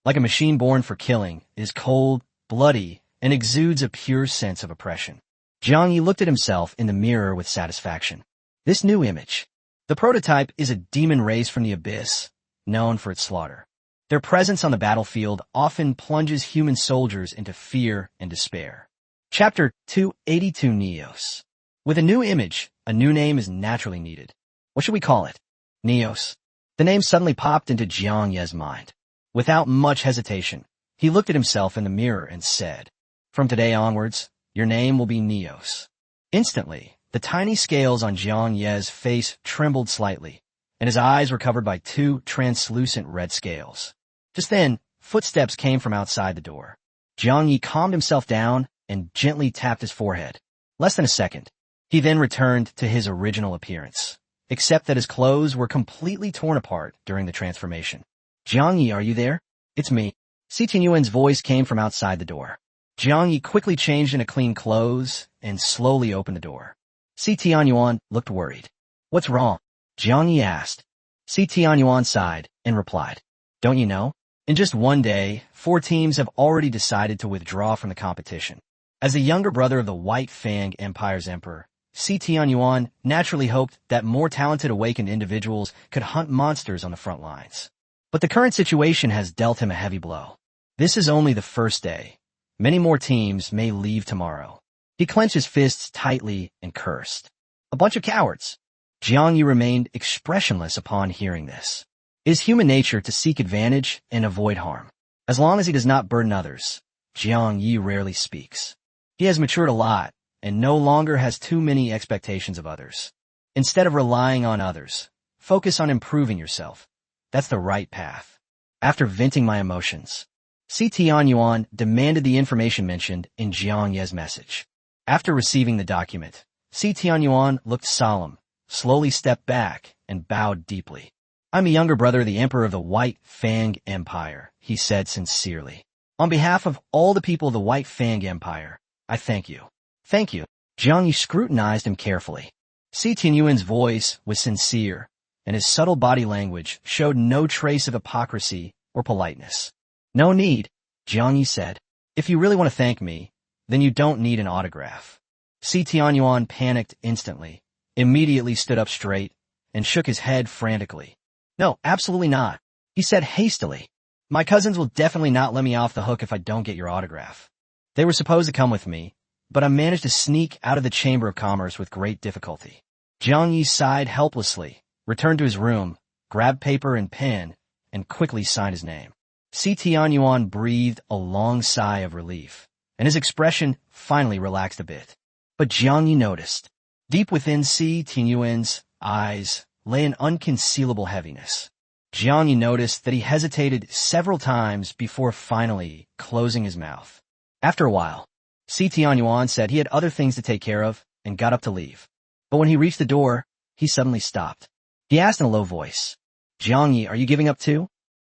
Like a machine born for killing, it is cold, bloody, and exudes a pure sense of oppression. Jiangyi looked at himself in the mirror with satisfaction. This new image. The prototype is a demon race from the Abyss, known for its slaughter. Their presence on the battlefield often plunges human soldiers into fear and despair. Chapter 282 Neos. With a new image, a new name is naturally needed. What should we call it? Neos. The name suddenly popped into Jiangyi's mind. Without much hesitation, he looked at himself in the mirror and said, "From today onwards, your name will be Neos." Instantly, The tiny scales on Jiang Ye's face trembled slightly, and his eyes were covered by two translucent red scales. Just then, footsteps came from outside the door. Jiang Yi calmed himself down and gently tapped his forehead. Less than a second. He then returned to his original appearance, except that his clothes were completely torn apart during the transformation. Jiang Yi, are you there? It's me. Si Tianyuan's voice came from outside the door. Jiang Yi quickly changed into clean clothes and slowly opened the door. Si Tianyuan looked worried. What's wrong? Jiang Yi asked. Si Tianyuan sighed and replied, don't you know? In just one day, 4 teams have already decided to withdraw from the competition. As the younger brother of the White Fang Empire's emperor, Si Tianyuan naturally hoped that more talented awakened individuals could hunt monsters on the front lines. But the current situation has dealt him a heavy blow. This is only the first day. Many more teams may leave tomorrow. He clenched his fists tightly and cursed. A bunch of cowards. Jiang Yi remained expressionless upon hearing this. It is human nature to seek advantage and avoid harm. As long as he does not burden others, Jiang Yi rarely speaks. He has matured a lot and no longer has too many expectations of others. Instead of relying on others, focus on improving yourself. That's the right path. After venting my emotions, Si Tianyuan demanded the information mentioned in Jiang Ye's message. After receiving the document, Si Tianyuan looked solemn, slowly stepped back, and bowed deeply. I'm a younger brother of the Emperor of the White Fang Empire, he said sincerely. On behalf of all the people of the White Fang Empire, I thank you. Thank you. Jiang Yi scrutinized him carefully. Si Tianyuan's voice was sincere, and his subtle body language showed no trace of hypocrisy or politeness. No need, Jiang Yi said. If you really want to thank me, then you don't need an autograph. Si Tianyuan panicked instantly, immediately stood up straight, and shook his head frantically. No, absolutely not, he said hastily. My cousins will definitely not let me off the hook if I don't get your autograph. They were supposed to come with me, but I managed to sneak out of the Chamber of Commerce with great difficulty. Jiang Yi sighed helplessly, returned to his room, grabbed paper and pen, and quickly signed his name. Si Tianyuan breathed a long sigh of relief, and his expression finally relaxed a bit. But Jiang Yi noticed. Deep within Si Tianyuan's eyes lay an unconcealable heaviness. Jiang Yi noticed that he hesitated several times before finally closing his mouth. After a while, Si Tianyuan said he had other things to take care of and got up to leave. But when he reached the door, he suddenly stopped. He asked in a low voice, Jiang Yi, are you giving up too?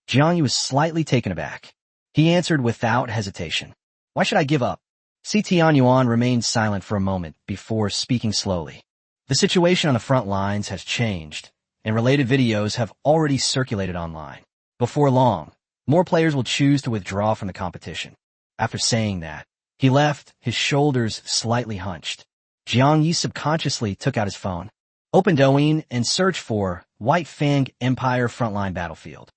Jiang Yi was slightly taken aback. He answered without hesitation. Why should I give up? Si Tianyuan remained silent for a moment before speaking slowly. The situation on the front lines has changed, and related videos have already circulated online. Before long, more players will choose to withdraw from the competition. After saying that, he left, his shoulders slightly hunched. Jiang Yi subconsciously took out his phone, opened Douyin, and searched for White Fang Empire Frontline Battlefield.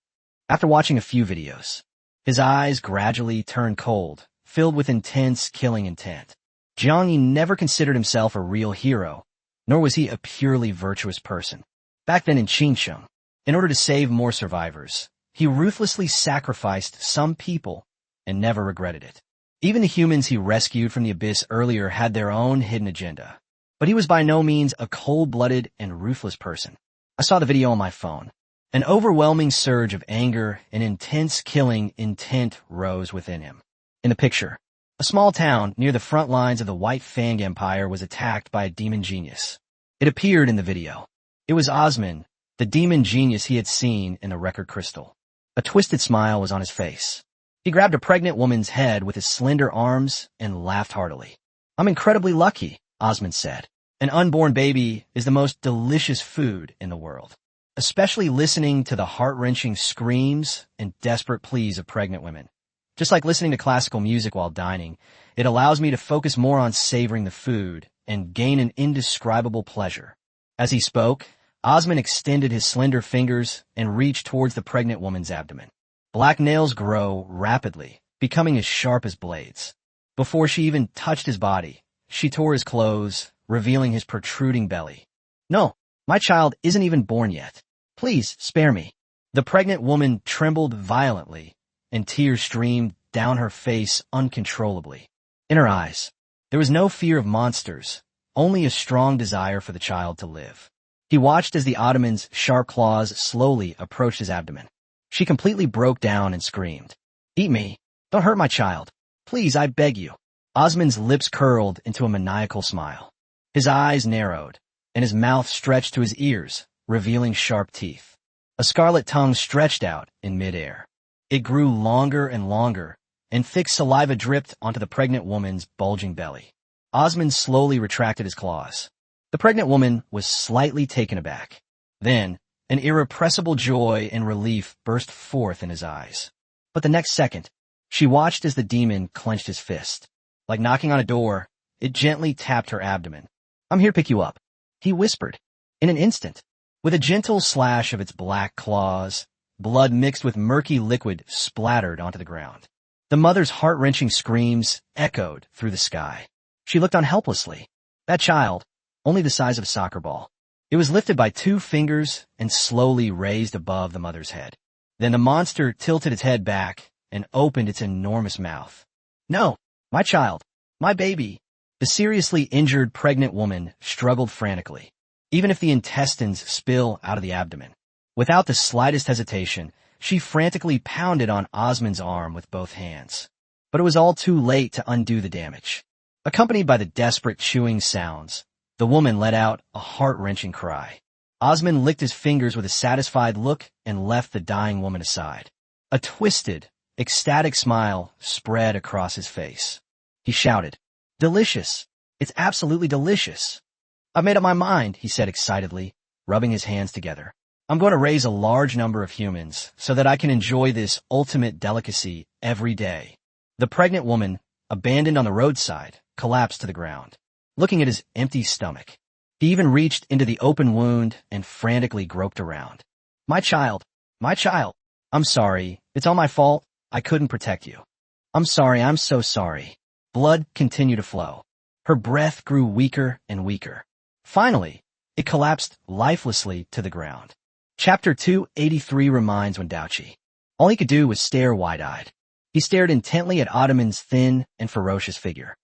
After watching a few videos, his eyes gradually turned cold, filled with intense killing intent. Jiang Yi never considered himself a real hero, nor was he a purely virtuous person. Back then in Qingsheng, in order to save more survivors, he ruthlessly sacrificed some people and never regretted it. Even the humans he rescued from the abyss earlier had their own hidden agenda. But he was by no means a cold-blooded and ruthless person. I saw the video on my phone. An overwhelming surge of anger and intense killing intent rose within him. In the picture, a small town near the front lines of the White Fang Empire was attacked by a demon genius. It appeared in the video. It was Osman, the demon genius he had seen in the record crystal. A twisted smile was on his face. He grabbed a pregnant woman's head with his slender arms and laughed heartily. I'm incredibly lucky, Osman said. An unborn baby is the most delicious food in the world. Especially listening to the heart-wrenching screams and desperate pleas of pregnant women. Just like listening to classical music while dining, it allows me to focus more on savoring the food and gain an indescribable pleasure. As he spoke, Osman extended his slender fingers and reached towards the pregnant woman's abdomen. Black nails grow rapidly, becoming as sharp as blades. Before she even touched his body, she tore his clothes, revealing his protruding belly. No, my child isn't even born yet. Please, spare me. The pregnant woman trembled violently, and tears streamed down her face uncontrollably. In her eyes, there was no fear of monsters, only a strong desire for the child to live. He watched as the Ottoman's sharp claws slowly approached his abdomen. She completely broke down and screamed, "Eat me! Don't hurt my child! Please, I beg you!" Osman's lips curled into a maniacal smile. His eyes narrowed, and his mouth stretched to his ears, revealing sharp teeth. A scarlet tongue stretched out in midair. It grew longer and longer, and thick saliva dripped onto the pregnant woman's bulging belly. Osman slowly retracted his claws. The pregnant woman was slightly taken aback. Then, an irrepressible joy and relief burst forth in his eyes. But the next second, she watched as the demon clenched his fist. Like knocking on a door, it gently tapped her abdomen. "I'm here to pick you up," he whispered. In an instant, with a gentle slash of its black claws, blood mixed with murky liquid splattered onto the ground. The mother's heart-wrenching screams echoed through the sky. She looked on helplessly. That child, only the size of a soccer ball. It was lifted by 2 fingers and slowly raised above the mother's head. Then the monster tilted its head back and opened its enormous mouth. "No, my child, my baby." The seriously injured pregnant woman struggled frantically, even if the intestines spill out of the abdomen. Without the slightest hesitation, she frantically pounded on Osman's arm with both hands. But it was all too late to undo the damage. Accompanied by the desperate chewing sounds, the woman let out a heart-wrenching cry. Osman licked his fingers with a satisfied look and left the dying woman aside. A twisted, ecstatic smile spread across his face. He shouted, "Delicious! It's absolutely delicious!" "I've made up my mind," he said excitedly, rubbing his hands together. "I'm going to raise a large number of humans so that I can enjoy this ultimate delicacy every day." The pregnant woman, abandoned on the roadside, collapsed to the ground, looking at his empty stomach. He even reached into the open wound and frantically groped around. My child! I'm sorry. It's all my fault. I couldn't protect you. I'm sorry. I'm so sorry." Blood continued to flow. Her breath grew weaker and weaker. Finally, it collapsed lifelessly to the ground. Chapter 283 reminds Wendauchi. All he could do was stare wide-eyed. He stared intently at Ottoman's thin and ferocious figure.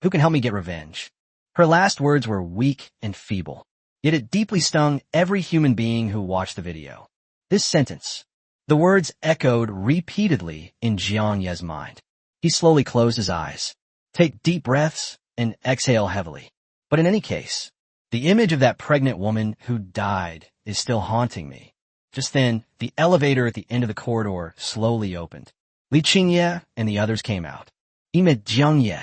Who can help me get revenge?" Her last words were weak and feeble, yet it deeply stung every human being who watched the video. This sentence, the words echoed repeatedly in Jiang Ye's mind. He slowly closed his eyes. Take deep breaths and exhale heavily. But in any case, the image of that pregnant woman who died is still haunting me. Just then, the elevator at the end of the corridor slowly opened. Li Qingye and the others came out. He met Jiang Ye.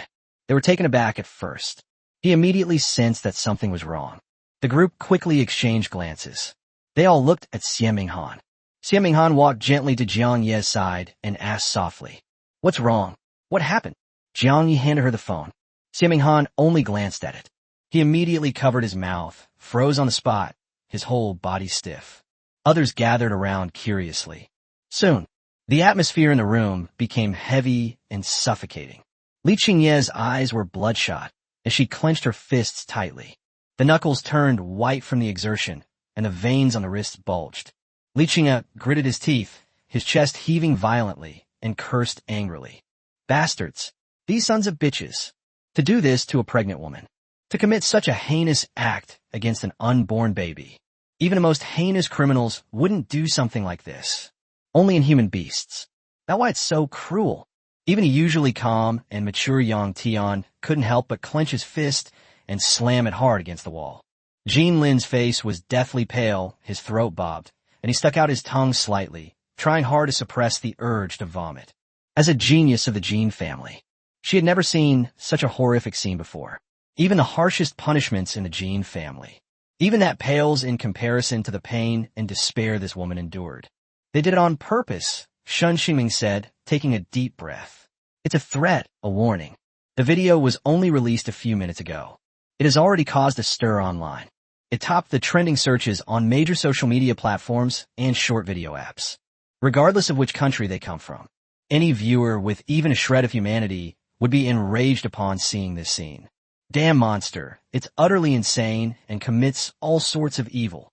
They were taken aback at first. He immediately sensed that something was wrong. The group quickly exchanged glances. They all looked at Xie Minghan. Xie Minghan walked gently to Jiang Ye's side and asked softly, "What's wrong? What happened?" Jiang Ye handed her the phone. Xie Minghan only glanced at it. He immediately covered his mouth, froze on the spot, his whole body stiff. Others gathered around curiously. Soon, the atmosphere in the room became heavy and suffocating. Li Qingye's eyes were bloodshot as she clenched her fists tightly. The knuckles turned white from the exertion, and the veins on the wrists bulged. Li Qingye gritted his teeth, his chest heaving violently, and cursed angrily. Bastards! These sons of bitches! To do this to a pregnant woman. To commit such a heinous act against an unborn baby. Even the most heinous criminals wouldn't do something like this. Only in human beasts. That's why it's so cruel. Even a usually calm and mature Yang Tian couldn't help but clench his fist and slam it hard against the wall. Jean Lin's face was deathly pale, his throat bobbed, and he stuck out his tongue slightly, trying hard to suppress the urge to vomit. As a genius of the Jean family, she had never seen such a horrific scene before. Even the harshest punishments in the Jean family. Even that pales in comparison to the pain and despair this woman endured. They did it on purpose, Shun Xingming said, taking a deep breath. It's a threat, a warning. The video was only released a few minutes ago. It has already caused a stir online. It topped the trending searches on major social media platforms and short video apps. Regardless of which country they come from, any viewer with even a shred of humanity would be enraged upon seeing this scene. Damn monster, it's utterly insane and commits all sorts of evil.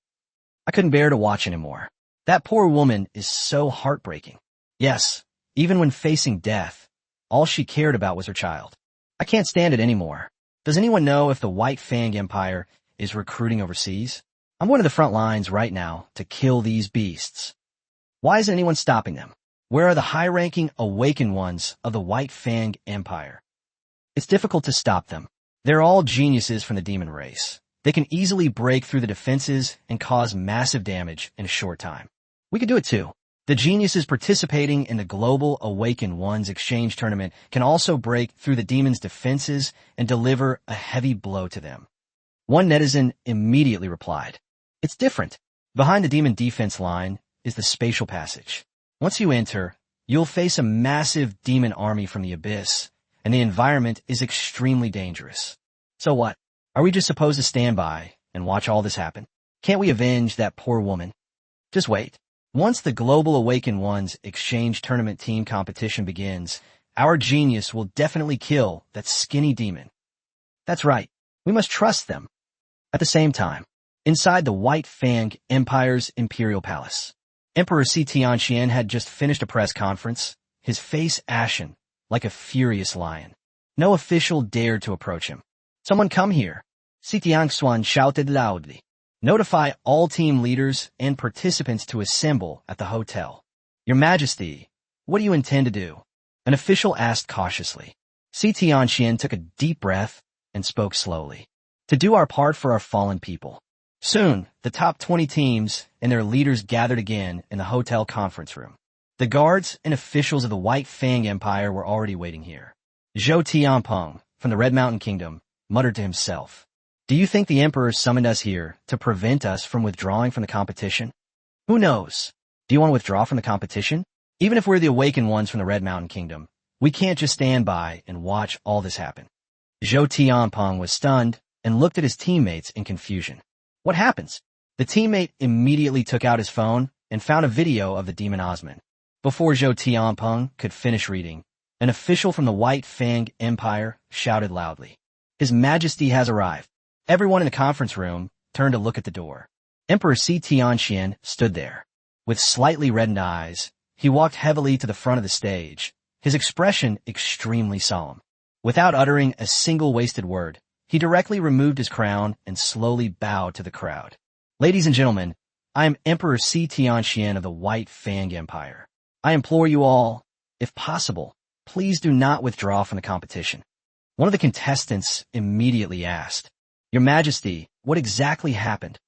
I couldn't bear to watch anymore. That poor woman is so heartbreaking. Yes, even when facing death, all she cared about was her child. I can't stand it anymore. Does anyone know if the White Fang Empire is recruiting overseas? I'm going to the front lines right now to kill these beasts. Why isn't anyone stopping them? Where are the high-ranking awakened ones of the White Fang Empire? It's difficult to stop them. They're all geniuses from the demon race. They can easily break through the defenses and cause massive damage in a short time. We can do it too. The geniuses participating in the Global Awakened Ones exchange tournament can also break through the demon's defenses and deliver a heavy blow to them. One netizen immediately replied, "It's different. Behind the demon defense line is the spatial passage. Once you enter, you'll face a massive demon army from the abyss, and the environment is extremely dangerous. So what? Are we just supposed to stand by and watch all this happen? Can't we avenge that poor woman? Just wait. Once the Global Awakened Ones exchange tournament team competition begins, our genius will definitely kill that skinny demon." That's right. We must trust them. At the same time, inside the White Fang Empire's Imperial Palace, Emperor Si Tianxian had just finished a press conference, his face ashen, like a furious lion. No official dared to approach him. "Someone come here," Si Tianxian shouted loudly. "Notify all team leaders and participants to assemble at the hotel." "Your Majesty, what do you intend to do?" an official asked cautiously. Si Tianxian took a deep breath and spoke slowly. "To do our part for our fallen people." Soon, the top 20 teams and their leaders gathered again in the hotel conference room. The guards and officials of the White Fang Empire were already waiting here. Zhou Tianpeng, from the Red Mountain Kingdom, muttered to himself, "Do you think the Emperor summoned us here to prevent us from withdrawing from the competition? Who knows? Do you want to withdraw from the competition? Even if we're the awakened ones from the Red Mountain Kingdom, we can't just stand by and watch all this happen." Zhou Tianpeng was stunned and looked at his teammates in confusion. "What happens?" The teammate immediately took out his phone and found a video of the demon Osman. Before Zhou Tianpeng could finish reading, an official from the White Fang Empire shouted loudly, "His Majesty has arrived." Everyone in the conference room turned to look at the door. Emperor Si Tianxian stood there. With slightly reddened eyes, he walked heavily to the front of the stage, his expression extremely solemn. Without uttering a single wasted word, he directly removed his crown and slowly bowed to the crowd. "Ladies and gentlemen, I am Emperor Si Tianxian of the White Fang Empire. I implore you all, if possible, please do not withdraw from the competition." One of the contestants immediately asked, "Your Majesty, what exactly happened?"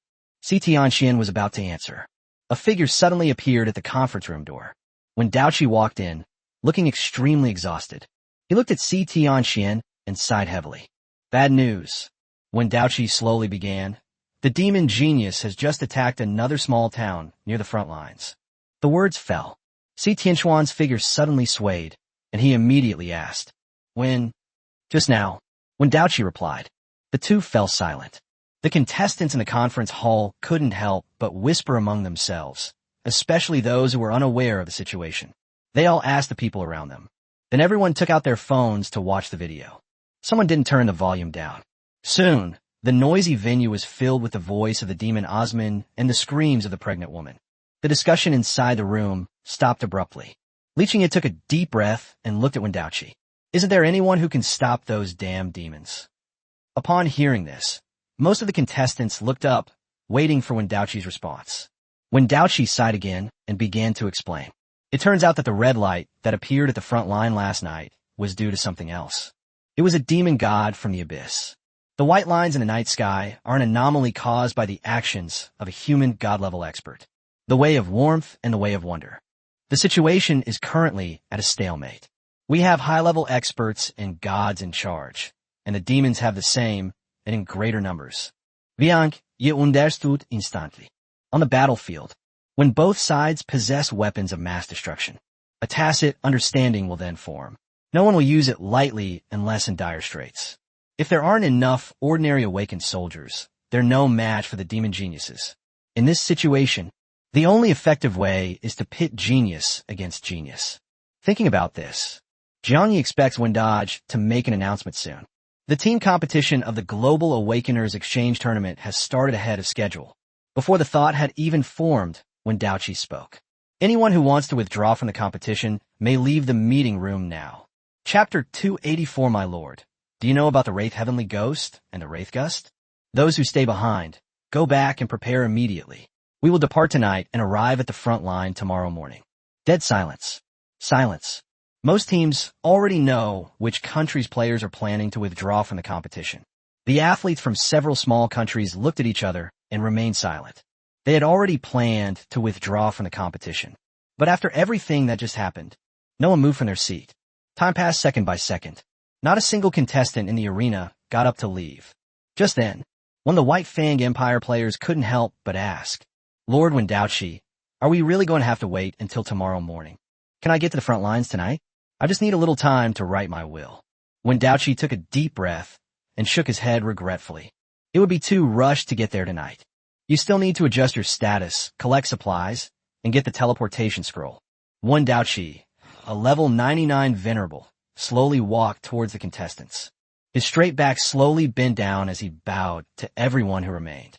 Si Tianxian was about to answer. A figure suddenly appeared at the conference room door. When Daoqi walked in, looking extremely exhausted, he looked at Si Tianxian and sighed heavily. "Bad news." When Daoqi slowly began, "The demon genius has just attacked another small town near the front lines." The words fell. Si Tianxian's figure suddenly swayed, and he immediately asked, "When?" "Just now." When Daoqi replied, the two fell silent. The contestants in the conference hall couldn't help but whisper among themselves, especially those who were unaware of the situation. They all asked the people around them. Then everyone took out their phones to watch the video. Someone didn't turn the volume down. Soon, the noisy venue was filled with the voice of the demon Osman and the screams of the pregnant woman. The discussion inside the room stopped abruptly. Li Qingye took a deep breath and looked at Wendaoqi. "Isn't there anyone who can stop those damn demons?" Upon hearing this, most of the contestants looked up, waiting for Wendaoqi's response. Wendaoqi sighed again and began to explain. It turns out that the red light that appeared at the front line last night was due to something else. It was a demon god from the abyss. The white lines in the night sky are an anomaly caused by the actions of a human god-level expert. The way of warmth and the way of wonder. The situation is currently at a stalemate. We have high-level experts and gods in charge, and the demons have the same, and in greater numbers. Viank je understood instantly. On the battlefield, when both sides possess weapons of mass destruction, a tacit understanding will then form. No one will use it lightly unless in dire straits. If there aren't enough ordinary awakened soldiers, they're no match for the demon geniuses. In this situation, the only effective way is to pit genius against genius. Thinking about this, Jiangyi expects Wendaj to make an announcement soon. The team competition of the Global Awakeners Exchange Tournament has started ahead of schedule. Before the thought had even formed, when Daoqi spoke. Anyone who wants to withdraw from the competition may leave the meeting room now. Chapter 284, my lord. Do you know about the Wraith Heavenly Ghost and the Wraith Gust? Those who stay behind, go back and prepare immediately. We will depart tonight and arrive at the front line tomorrow morning. Dead silence. Silence. Most teams already know which countries' players are planning to withdraw from the competition. The athletes from several small countries looked at each other and remained silent. They had already planned to withdraw from the competition. But after everything that just happened, no one moved from their seat. Time passed second by second. Not a single contestant in the arena got up to leave. Just then, one of the White Fang Empire players couldn't help but ask, "Lord Wendaochi, are we really going to have to wait until tomorrow morning? Can I get to the front lines tonight? I just need a little time to write my will." Wendaochi took a deep breath and shook his head regretfully. It would be too rushed to get there tonight. You still need to adjust your status, collect supplies, and get the teleportation scroll. Wendaochi, a level 99 venerable, slowly walked towards the contestants. His straight back slowly bent down as he bowed to everyone who remained.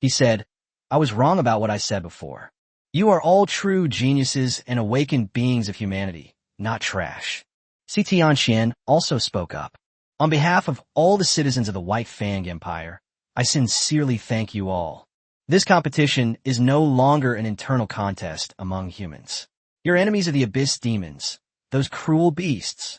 He said, "I was wrong about what I said before. You are all true geniuses and awakened beings of humanity, not trash." Tianxian also spoke up. "On behalf of all the citizens of the White Fang Empire, I sincerely thank you all. This competition is no longer an internal contest among humans. Your enemies are the Abyss Demons, those cruel beasts.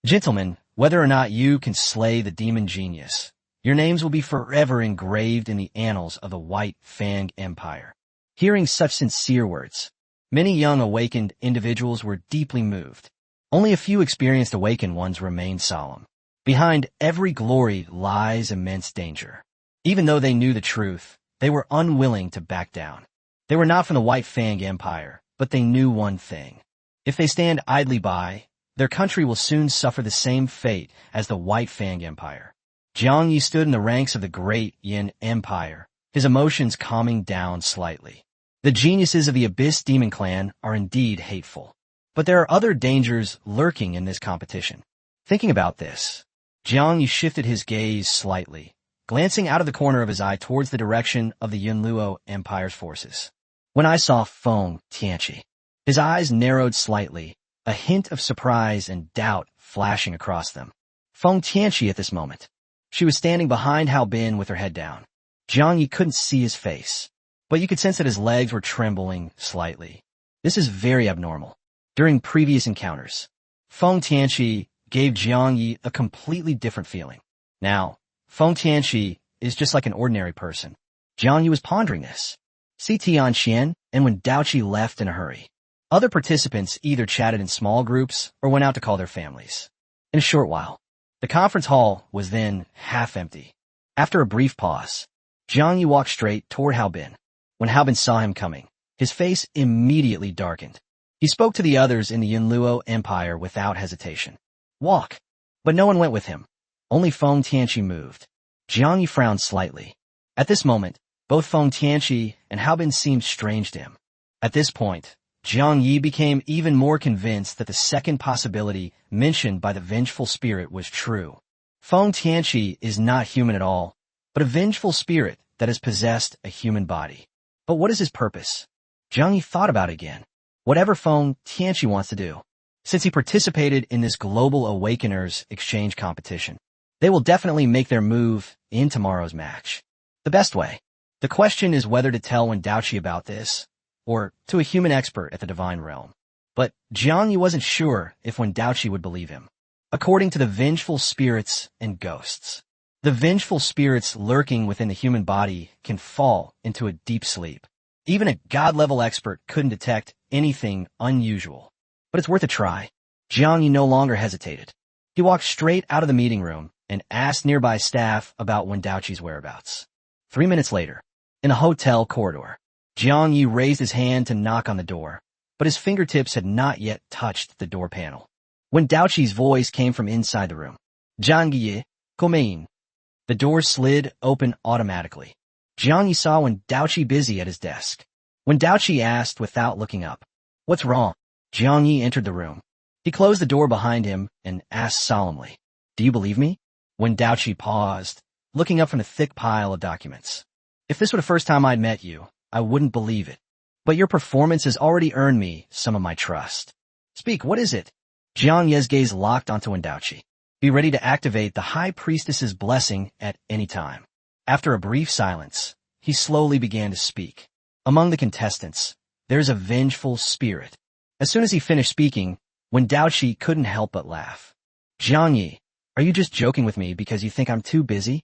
Gentlemen, whether or not you can slay the demon genius, your names will be forever engraved in the annals of the White Fang Empire." Hearing such sincere words, many young awakened individuals were deeply moved. Only a few experienced awakened ones remained solemn. Behind every glory lies immense danger. Even though they knew the truth, they were unwilling to back down. They were not from the White Fang Empire, but they knew one thing. If they stand idly by, their country will soon suffer the same fate as the White Fang Empire. Jiang Yi stood in the ranks of the great Yin Empire, his emotions calming down slightly. The geniuses of the Abyss Demon Clan are indeed hateful. But there are other dangers lurking in this competition. Thinking about this, Jiang Yi shifted his gaze slightly, glancing out of the corner of his eye towards the direction of the Yunluo Empire's forces. When I saw Feng Tianqi, his eyes narrowed slightly, a hint of surprise and doubt flashing across them. Feng Tianqi at this moment. She was standing behind Hao Bin with her head down. Jiang Yi couldn't see his face, but you could sense that his legs were trembling slightly. This is very abnormal. During previous encounters, Feng Tianqi gave Jiang Yi a completely different feeling. Now, Feng Tianqi is just like an ordinary person. Jiang Yi was pondering this. Tianxian and Wendaochi left in a hurry. Other participants either chatted in small groups or went out to call their families. In a short while, the conference hall was then half empty. After a brief pause, Jiang Yi walked straight toward Hao Bin. When Hao Bin saw him coming, his face immediately darkened. He spoke to the others in the Yunluo Empire without hesitation. "Walk." But no one went with him. Only Feng Tianqi moved. Jiang Yi frowned slightly. At this moment, both Feng Tianqi and Hao Bin seemed strange to him. At this point, Jiang Yi became even more convinced that the second possibility mentioned by the vengeful spirit was true. Feng Tianqi is not human at all, but a vengeful spirit that has possessed a human body. But what is his purpose? Jiang Yi thought about it again. Whatever Feng Tianqi wants to do, since he participated in this global Awakeners exchange competition, they will definitely make their move in tomorrow's match. The best way. The question is whether to tell Wendaochi about this, or to a human expert at the Divine Realm. But Jiang Yi wasn't sure if Wendaochi would believe him. According to the vengeful spirits and ghosts, the vengeful spirits lurking within the human body can fall into a deep sleep. Even a god-level expert couldn't detect anything unusual. But it's worth a try. Jiang Yi no longer hesitated. He walked straight out of the meeting room and asked nearby staff about Wendaochi's whereabouts. 3 minutes later, in a hotel corridor, Jiang Yi raised his hand to knock on the door, but his fingertips had not yet touched the door panel. Wendaochi's voice came from inside the room. "Jiang Yi, come in." The door slid open automatically. Jiang Yi saw Wendaochi busy at his desk. Wendaochi asked without looking up, "What's wrong?" Jiang Yi entered the room. He closed the door behind him and asked solemnly, "Do you believe me?" Wendaochi paused, looking up from the thick pile of documents. "If this were the first time I'd met you, I wouldn't believe it. But your performance has already earned me some of my trust. Speak, what is it?" Jiang Ye's gaze locked onto Wendaochi. Be ready to activate the High Priestess's blessing at any time. After a brief silence, he slowly began to speak. Among the contestants, there's a vengeful spirit. As soon as he finished speaking, Wen Daoqi couldn't help but laugh. Jiang Yi, are you just joking with me because you think I'm too busy?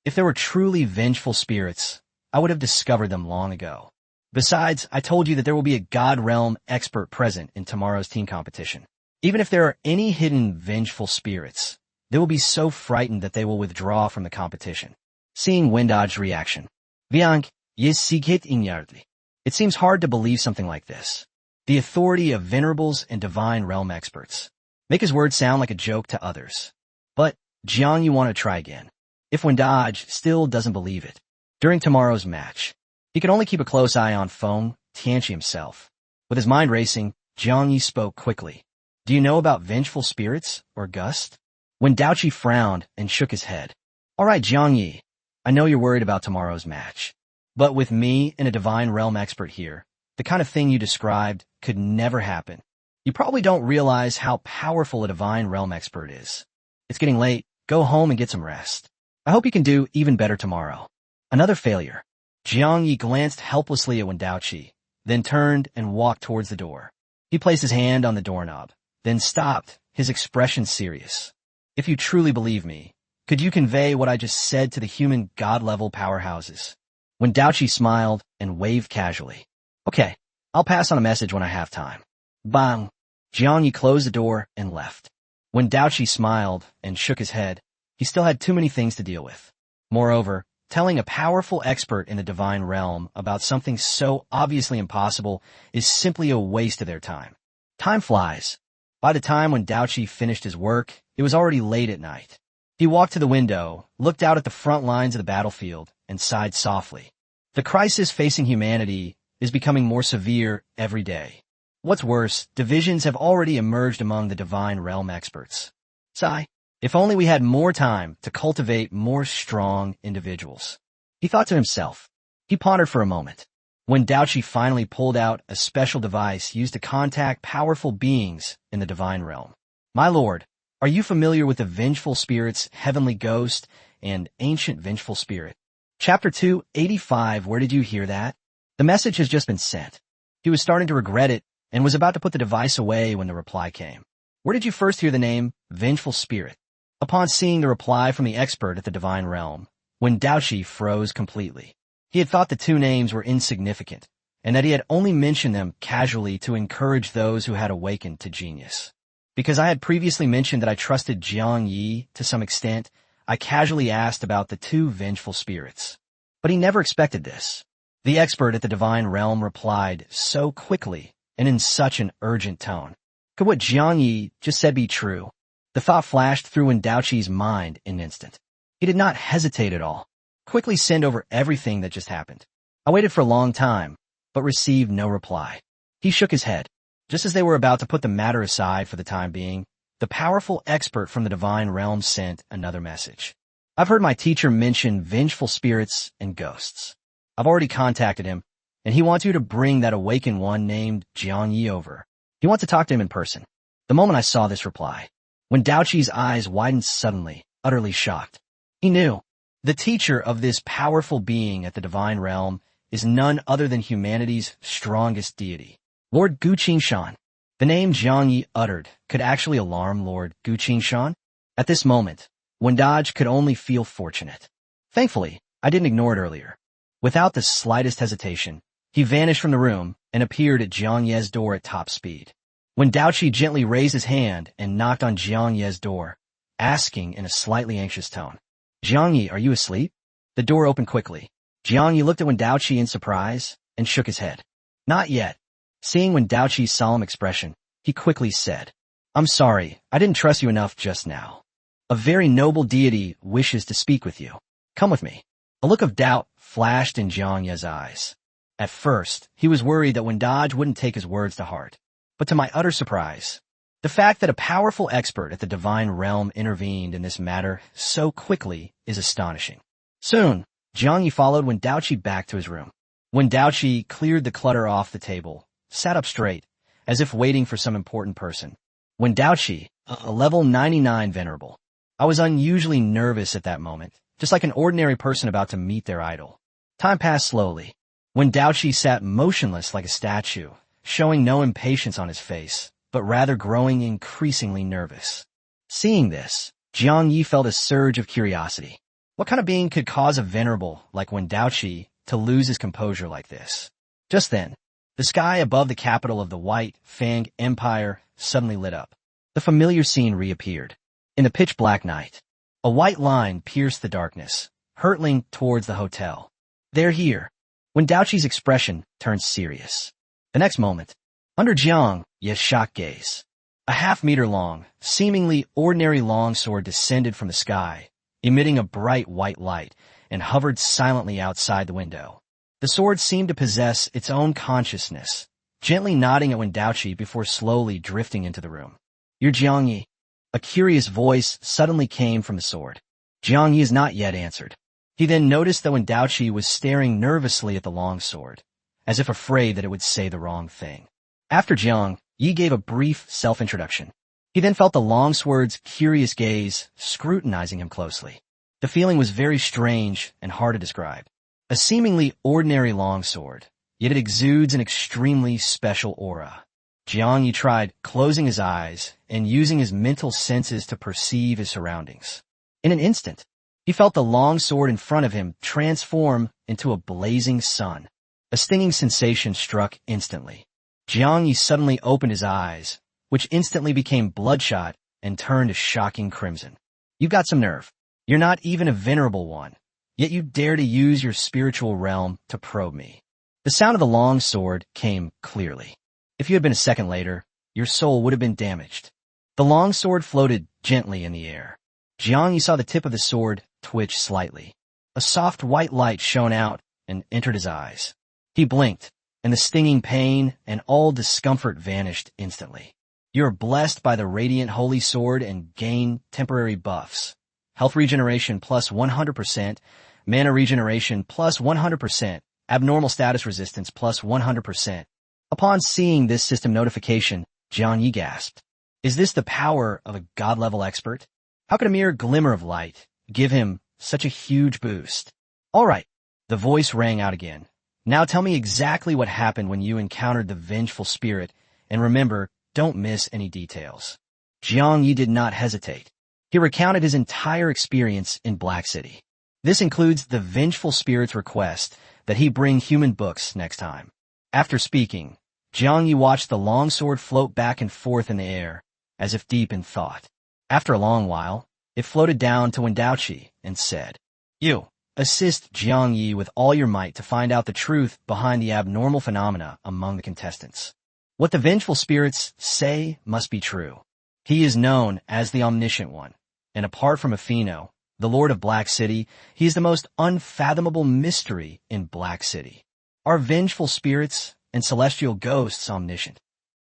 If there were truly vengeful spirits, I would have discovered them long ago. Besides, I told you that there will be a God Realm expert present in tomorrow's team competition. Even if there are any hidden vengeful spirits, they will be so frightened that they will withdraw from the competition. Seeing Wendage's reaction. Viang, yes sikit inyardli. It seems hard to believe something like this. The authority of venerables and divine realm experts. Make his words sound like a joke to others. But, Jiang, you want to try again. If Wendage still doesn't believe it, during tomorrow's match, he could only keep a close eye on Feng Tianqi himself. With his mind racing, Jiang Yi spoke quickly. Do you know about vengeful spirits, or gust? Wen Daoqi frowned and shook his head. All right, Jiang Yi, I know you're worried about tomorrow's match. But with me and a divine realm expert here, the kind of thing you described could never happen. You probably don't realize how powerful a divine realm expert is. It's getting late. Go home and get some rest. I hope you can do even better tomorrow. Another failure. Jiang Yi glanced helplessly at Wen Daoqi, then turned and walked towards the door. He placed his hand on the doorknob, then stopped, his expression serious. If you truly believe me, could you convey what I just said to the human god-level powerhouses? Wen Daoqi smiled and waved casually. Okay, I'll pass on a message when I have time. Bang! Jiang Yi closed the door and left. Wen Daoqi smiled and shook his head. He still had too many things to deal with. Moreover, telling a powerful expert in the divine realm about something so obviously impossible is simply a waste of their time. Time flies. By the time Wen Daoqi finished his work, it was already late at night. He walked to the window, looked out at the front lines of the battlefield, and sighed softly. The crisis facing humanity is becoming more severe every day. What's worse, divisions have already emerged among the divine realm experts. Sigh. If only we had more time to cultivate more strong individuals. He thought to himself. He pondered for a moment. When Daoqi finally pulled out a special device used to contact powerful beings in the divine realm. My lord, are you familiar with the vengeful spirit's heavenly ghost and ancient vengeful spirit? Chapter 285. Where did you hear that? The message has just been sent. He was starting to regret it and was about to put the device away when the reply came. Where did you first hear the name vengeful spirit? Upon seeing the reply from the expert at the divine realm, Wen Daoqi froze completely. He had thought the two names were insignificant, and that he had only mentioned them casually to encourage those who had awakened to genius. Because I had previously mentioned that I trusted Jiang Yi to some extent, I casually asked about the two vengeful spirits. But he never expected this. The expert at the divine realm replied so quickly and in such an urgent tone. Could what Jiang Yi just said be true? The thought flashed through Wen Daoqi's mind in an instant. He did not hesitate at all. Quickly send over everything that just happened. I waited for a long time, but received no reply. He shook his head. Just as they were about to put the matter aside for the time being, the powerful expert from the divine realm sent another message. I've heard my teacher mention vengeful spirits and ghosts. I've already contacted him, and he wants you to bring that awakened one named Jiang Yi over. He wants to talk to him in person. The moment I saw this reply, Wen Daoqi's eyes widened suddenly, utterly shocked. He knew. The teacher of this powerful being at the divine realm is none other than humanity's strongest deity, Lord Guqingshan. The name Jiang Yi uttered could actually alarm Lord Guqingshan. At this moment, Wendage could only feel fortunate. Thankfully, I didn't ignore it earlier. Without the slightest hesitation, he vanished from the room and appeared at Jiang Ye's door at top speed. Wen Daoqi gently raised his hand and knocked on Jiang Ye's door, asking in a slightly anxious tone, Jiang Yi, are you asleep? The door opened quickly. Jiang Yi looked at Wen Daoqi in surprise and shook his head. Not yet. Seeing Wen Daoqi's solemn expression, he quickly said, I'm sorry, I didn't trust you enough just now. A very noble deity wishes to speak with you. Come with me. A look of doubt flashed in Jiang Ye's eyes. At first, he was worried that Wendage wouldn't take his words to heart. But to my utter surprise, the fact that a powerful expert at the divine realm intervened in this matter so quickly is astonishing. Soon, Jiang Yi followed Wen Daoqi back to his room. Wen Daoqi cleared the clutter off the table, sat up straight, as if waiting for some important person. Wen Daoqi, a level 99 venerable, I was unusually nervous at that moment, just like an ordinary person about to meet their idol. Time passed slowly. When Daoqi sat motionless like a statue, showing no impatience on his face, but rather growing increasingly nervous. Seeing this, Jiang Yi felt a surge of curiosity. What kind of being could cause a venerable like Wen Daoqi to lose his composure like this? Just then, the sky above the capital of the White Fang Empire suddenly lit up. The familiar scene reappeared. In the pitch-black night, a white line pierced the darkness, hurtling towards the hotel. They're here. When Daoqi's expression turned serious. The next moment, under Jiang Yi's shocked gaze, a half-meter-long, seemingly ordinary longsword descended from the sky, emitting a bright white light, and hovered silently outside the window. The sword seemed to possess its own consciousness, gently nodding at Wen Daoqi before slowly drifting into the room. You're Jiang Yi. A curious voice suddenly came from the sword. Jiang Yi has not yet answered. He then noticed that Wen Daoqi was staring nervously at the longsword, as if afraid that it would say the wrong thing. After Jiang Yi gave a brief self-introduction, he then felt the longsword's curious gaze scrutinizing him closely. The feeling was very strange and hard to describe. A seemingly ordinary longsword, yet it exudes an extremely special aura. Jiang Yi tried closing his eyes and using his mental senses to perceive his surroundings. In an instant, he felt the long sword in front of him transform into a blazing sun. A stinging sensation struck instantly. Jiang Yi suddenly opened his eyes, which instantly became bloodshot and turned a shocking crimson. You've got some nerve. You're not even a venerable one, yet you dare to use your spiritual realm to probe me. The sound of the long sword came clearly. If you had been a second later, your soul would have been damaged. The long sword floated gently in the air. Jiang Yi saw the tip of the sword twitch slightly. A soft white light shone out and entered his eyes. He blinked, and the stinging pain and all discomfort vanished instantly. You are blessed by the radiant holy sword and gain temporary buffs. Health regeneration plus 100%, mana regeneration plus 100%, abnormal status resistance plus 100%. Upon seeing this system notification, Jiang Yi gasped. Is this the power of a god-level expert? How could a mere glimmer of light give him such a huge boost? All right, the voice rang out again. Now tell me exactly what happened when you encountered the vengeful spirit, and remember, don't miss any details. Jiang Yi did not hesitate. He recounted his entire experience in Black City. This includes the vengeful spirit's request that he bring human books next time. After speaking, Jiang Yi watched the longsword float back and forth in the air, as if deep in thought. After a long while, it floated down to Wen Daoqi and said, You, assist Jiang Yi with all your might to find out the truth behind the abnormal phenomena among the contestants. What the vengeful spirits say must be true. He is known as the Omniscient One, and apart from Afino, the Lord of Black City, he is the most unfathomable mystery in Black City. Are vengeful spirits and celestial ghosts omniscient?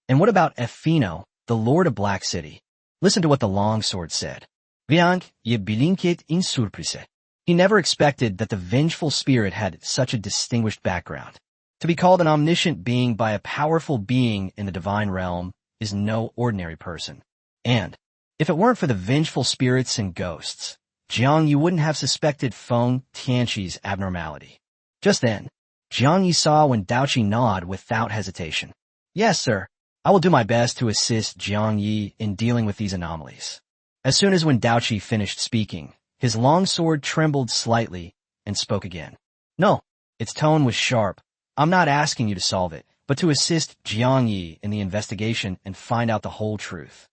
And what about Afino, the Lord of Black City? Listen to what the longsword said. Viang ye bilinket in surprise. He never expected that the vengeful spirit had such a distinguished background. To be called an omniscient being by a powerful being in the divine realm is no ordinary person. And, if it weren't for the vengeful spirits and ghosts, Jiang Yi wouldn't have suspected Feng Tianqi's abnormality. Just then, Jiang Yi saw Wen Daoqi nod without hesitation. Yes, sir. I will do my best to assist Jiang Yi in dealing with these anomalies. As soon as Wen Daoqi finished speaking, his long sword trembled slightly and spoke again. No, its tone was sharp. I'm not asking you to solve it, but to assist Jiang Yi in the investigation and find out the whole truth.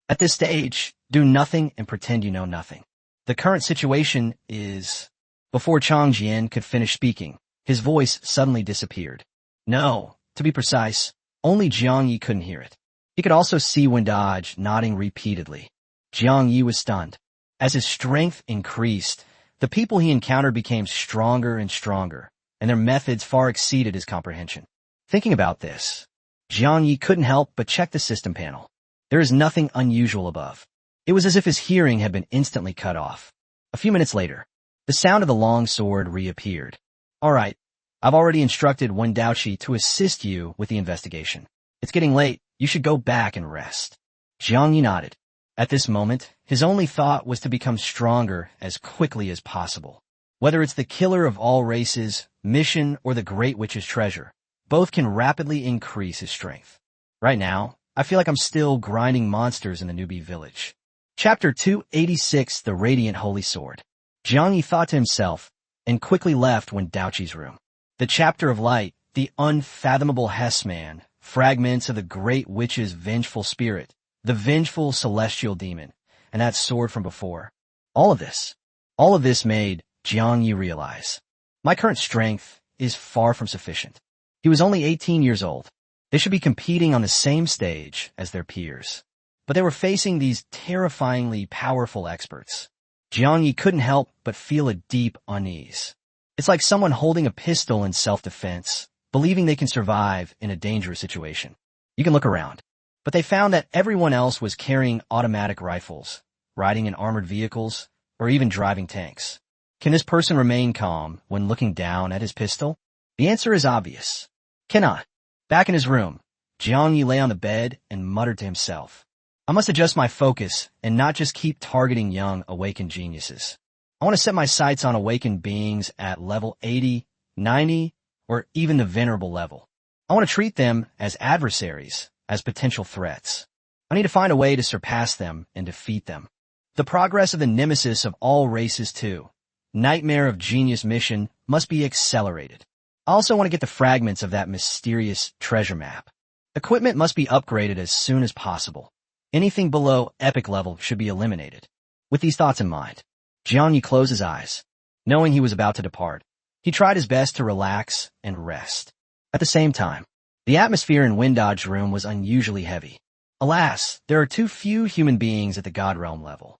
At this stage, do nothing and pretend you know nothing. The current situation is... Before Chang Jian could finish speaking, his voice suddenly disappeared. No, to be precise, only Jiang Yi couldn't hear it. He could also see Wen Daoqi nodding repeatedly. Jiang Yi was stunned. As his strength increased, the people he encountered became stronger and stronger, and their methods far exceeded his comprehension. Thinking about this, Jiang Yi couldn't help but check the system panel. There is nothing unusual above. It was as if his hearing had been instantly cut off. A few minutes later, the sound of the long sword reappeared. All right, I've already instructed Wen Daoqi to assist you with the investigation. It's getting late. You should go back and rest. Jiang Yi nodded. At this moment, his only thought was to become stronger as quickly as possible. Whether it's the killer of all races, mission, or the Great Witch's treasure, both can rapidly increase his strength. Right now, I feel like I'm still grinding monsters in the newbie village. Chapter 286, The Radiant Holy Sword. Jiang Yi thought to himself, and quickly left when Daoqi's room. The chapter of light, the unfathomable Hess-man, fragments of the Great Witch's vengeful spirit, the vengeful celestial demon, and that sword from before. All of this made Jiang Yi realize, my current strength is far from sufficient. He was only 18 years old. They should be competing on the same stage as their peers. But they were facing these terrifyingly powerful experts. Jiang Yi couldn't help but feel a deep unease. It's like someone holding a pistol in self-defense, believing they can survive in a dangerous situation. You can look around. But they found that everyone else was carrying automatic rifles, riding in armored vehicles, or even driving tanks. Can this person remain calm when looking down at his pistol? The answer is obvious. Cannot. Back in his room, Jiang Yi lay on the bed and muttered to himself, I must adjust my focus and not just keep targeting young, awakened geniuses. I want to set my sights on awakened beings at level 80, 90, or even the venerable level. I want to treat them as adversaries, as potential threats. I need to find a way to surpass them and defeat them. The progress of the nemesis of all races too, Nightmare of Genius mission, must be accelerated. I also want to get the fragments of that mysterious treasure map. Equipment must be upgraded as soon as possible. Anything below epic level should be eliminated. With these thoughts in mind, Jiang Yi closed his eyes. Knowing he was about to depart, he tried his best to relax and rest. At the same time, the atmosphere in Windod's room was unusually heavy. Alas, there are too few human beings at the God Realm level.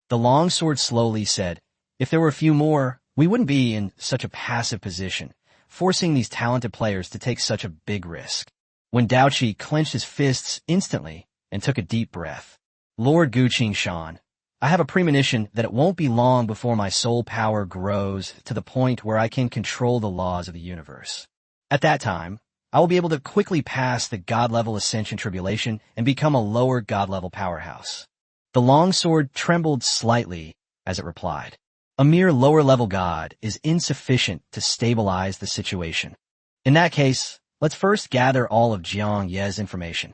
The longsword slowly said, if there were a few more, we wouldn't be in such a passive position, forcing these talented players to take such a big risk. When Daoqi clenched his fists instantly and took a deep breath. Lord Guqing Shan, I have a premonition that it won't be long before my soul power grows to the point where I can control the laws of the universe. At that time, I will be able to quickly pass the God-level ascension tribulation and become a lower God-level powerhouse. The longsword trembled slightly as it replied. A mere lower-level god is insufficient to stabilize the situation. In that case, let's first gather all of Jiang Ye's information.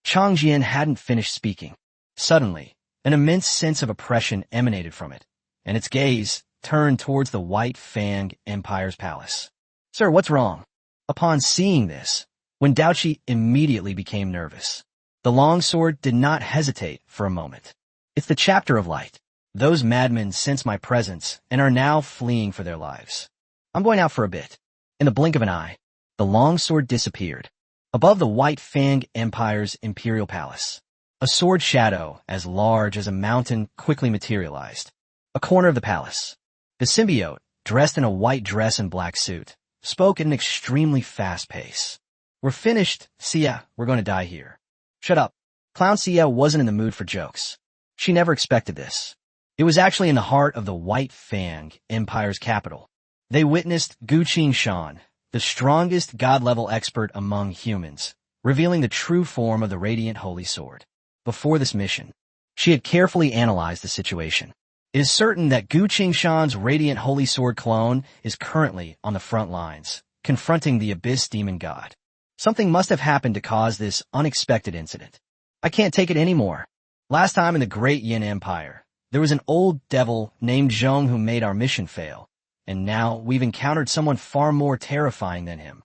Chang Jian hadn't finished speaking. Suddenly, an immense sense of oppression emanated from it, and its gaze turned towards the White Fang Empire's palace. Sir, what's wrong? Upon seeing this, when Daoqi immediately became nervous, the longsword did not hesitate for a moment. It's the chapter of light. Those madmen sense my presence and are now fleeing for their lives. I'm going out for a bit. In the blink of an eye, the longsword disappeared. Above the White Fang Empire's imperial palace, a sword shadow as large as a mountain quickly materialized. A corner of the palace. The symbiote, dressed in a white dress and black suit, spoke at an extremely fast pace. We're finished, Xia, we're going to die here. Shut up. Clown Xia wasn't in the mood for jokes. She never expected this. It was actually in the heart of the White Fang Empire's capital. They witnessed Guqing Shan, the strongest God-level expert among humans, revealing the true form of the Radiant Holy Sword. Before this mission, she had carefully analyzed the situation. It is certain that Guqing Shan's Radiant Holy Sword clone is currently on the front lines, confronting the Abyss Demon God. Something must have happened to cause this unexpected incident. I can't take it anymore. Last time in the Great Yin Empire, there was an old devil named Zhong who made our mission fail. And now we've encountered someone far more terrifying than him.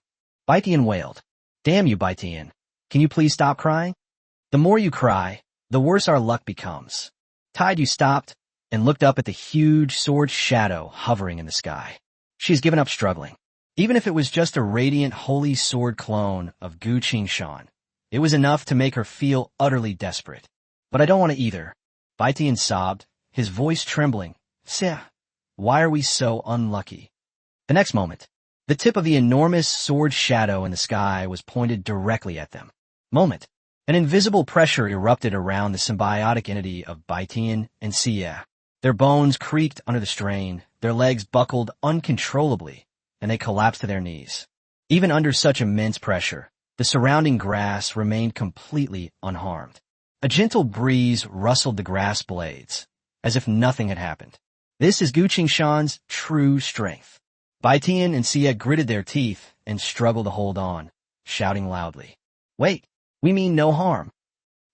Baitian wailed. Damn you, Baitian. Can you please stop crying? The more you cry, the worse our luck becomes. Taidu stopped and looked up at the huge sword shadow hovering in the sky. She's given up struggling. Even if it was just a radiant holy sword clone of Guqing Shan, it was enough to make her feel utterly desperate. But I don't want to either. Baitian sobbed, his voice trembling. Xia. Why are we so unlucky? The next moment, the tip of the enormous sword shadow in the sky was pointed directly at them. An invisible pressure erupted around the symbiotic entity of Baitian and Xia. Their bones creaked under the strain, their legs buckled uncontrollably, and they collapsed to their knees. Even under such immense pressure, the surrounding grass remained completely unharmed. A gentle breeze rustled the grass blades, as if nothing had happened. This is Gu Qingshan's true strength. Bai Tian and Xie gritted their teeth and struggled to hold on, shouting loudly. Wait, we mean no harm.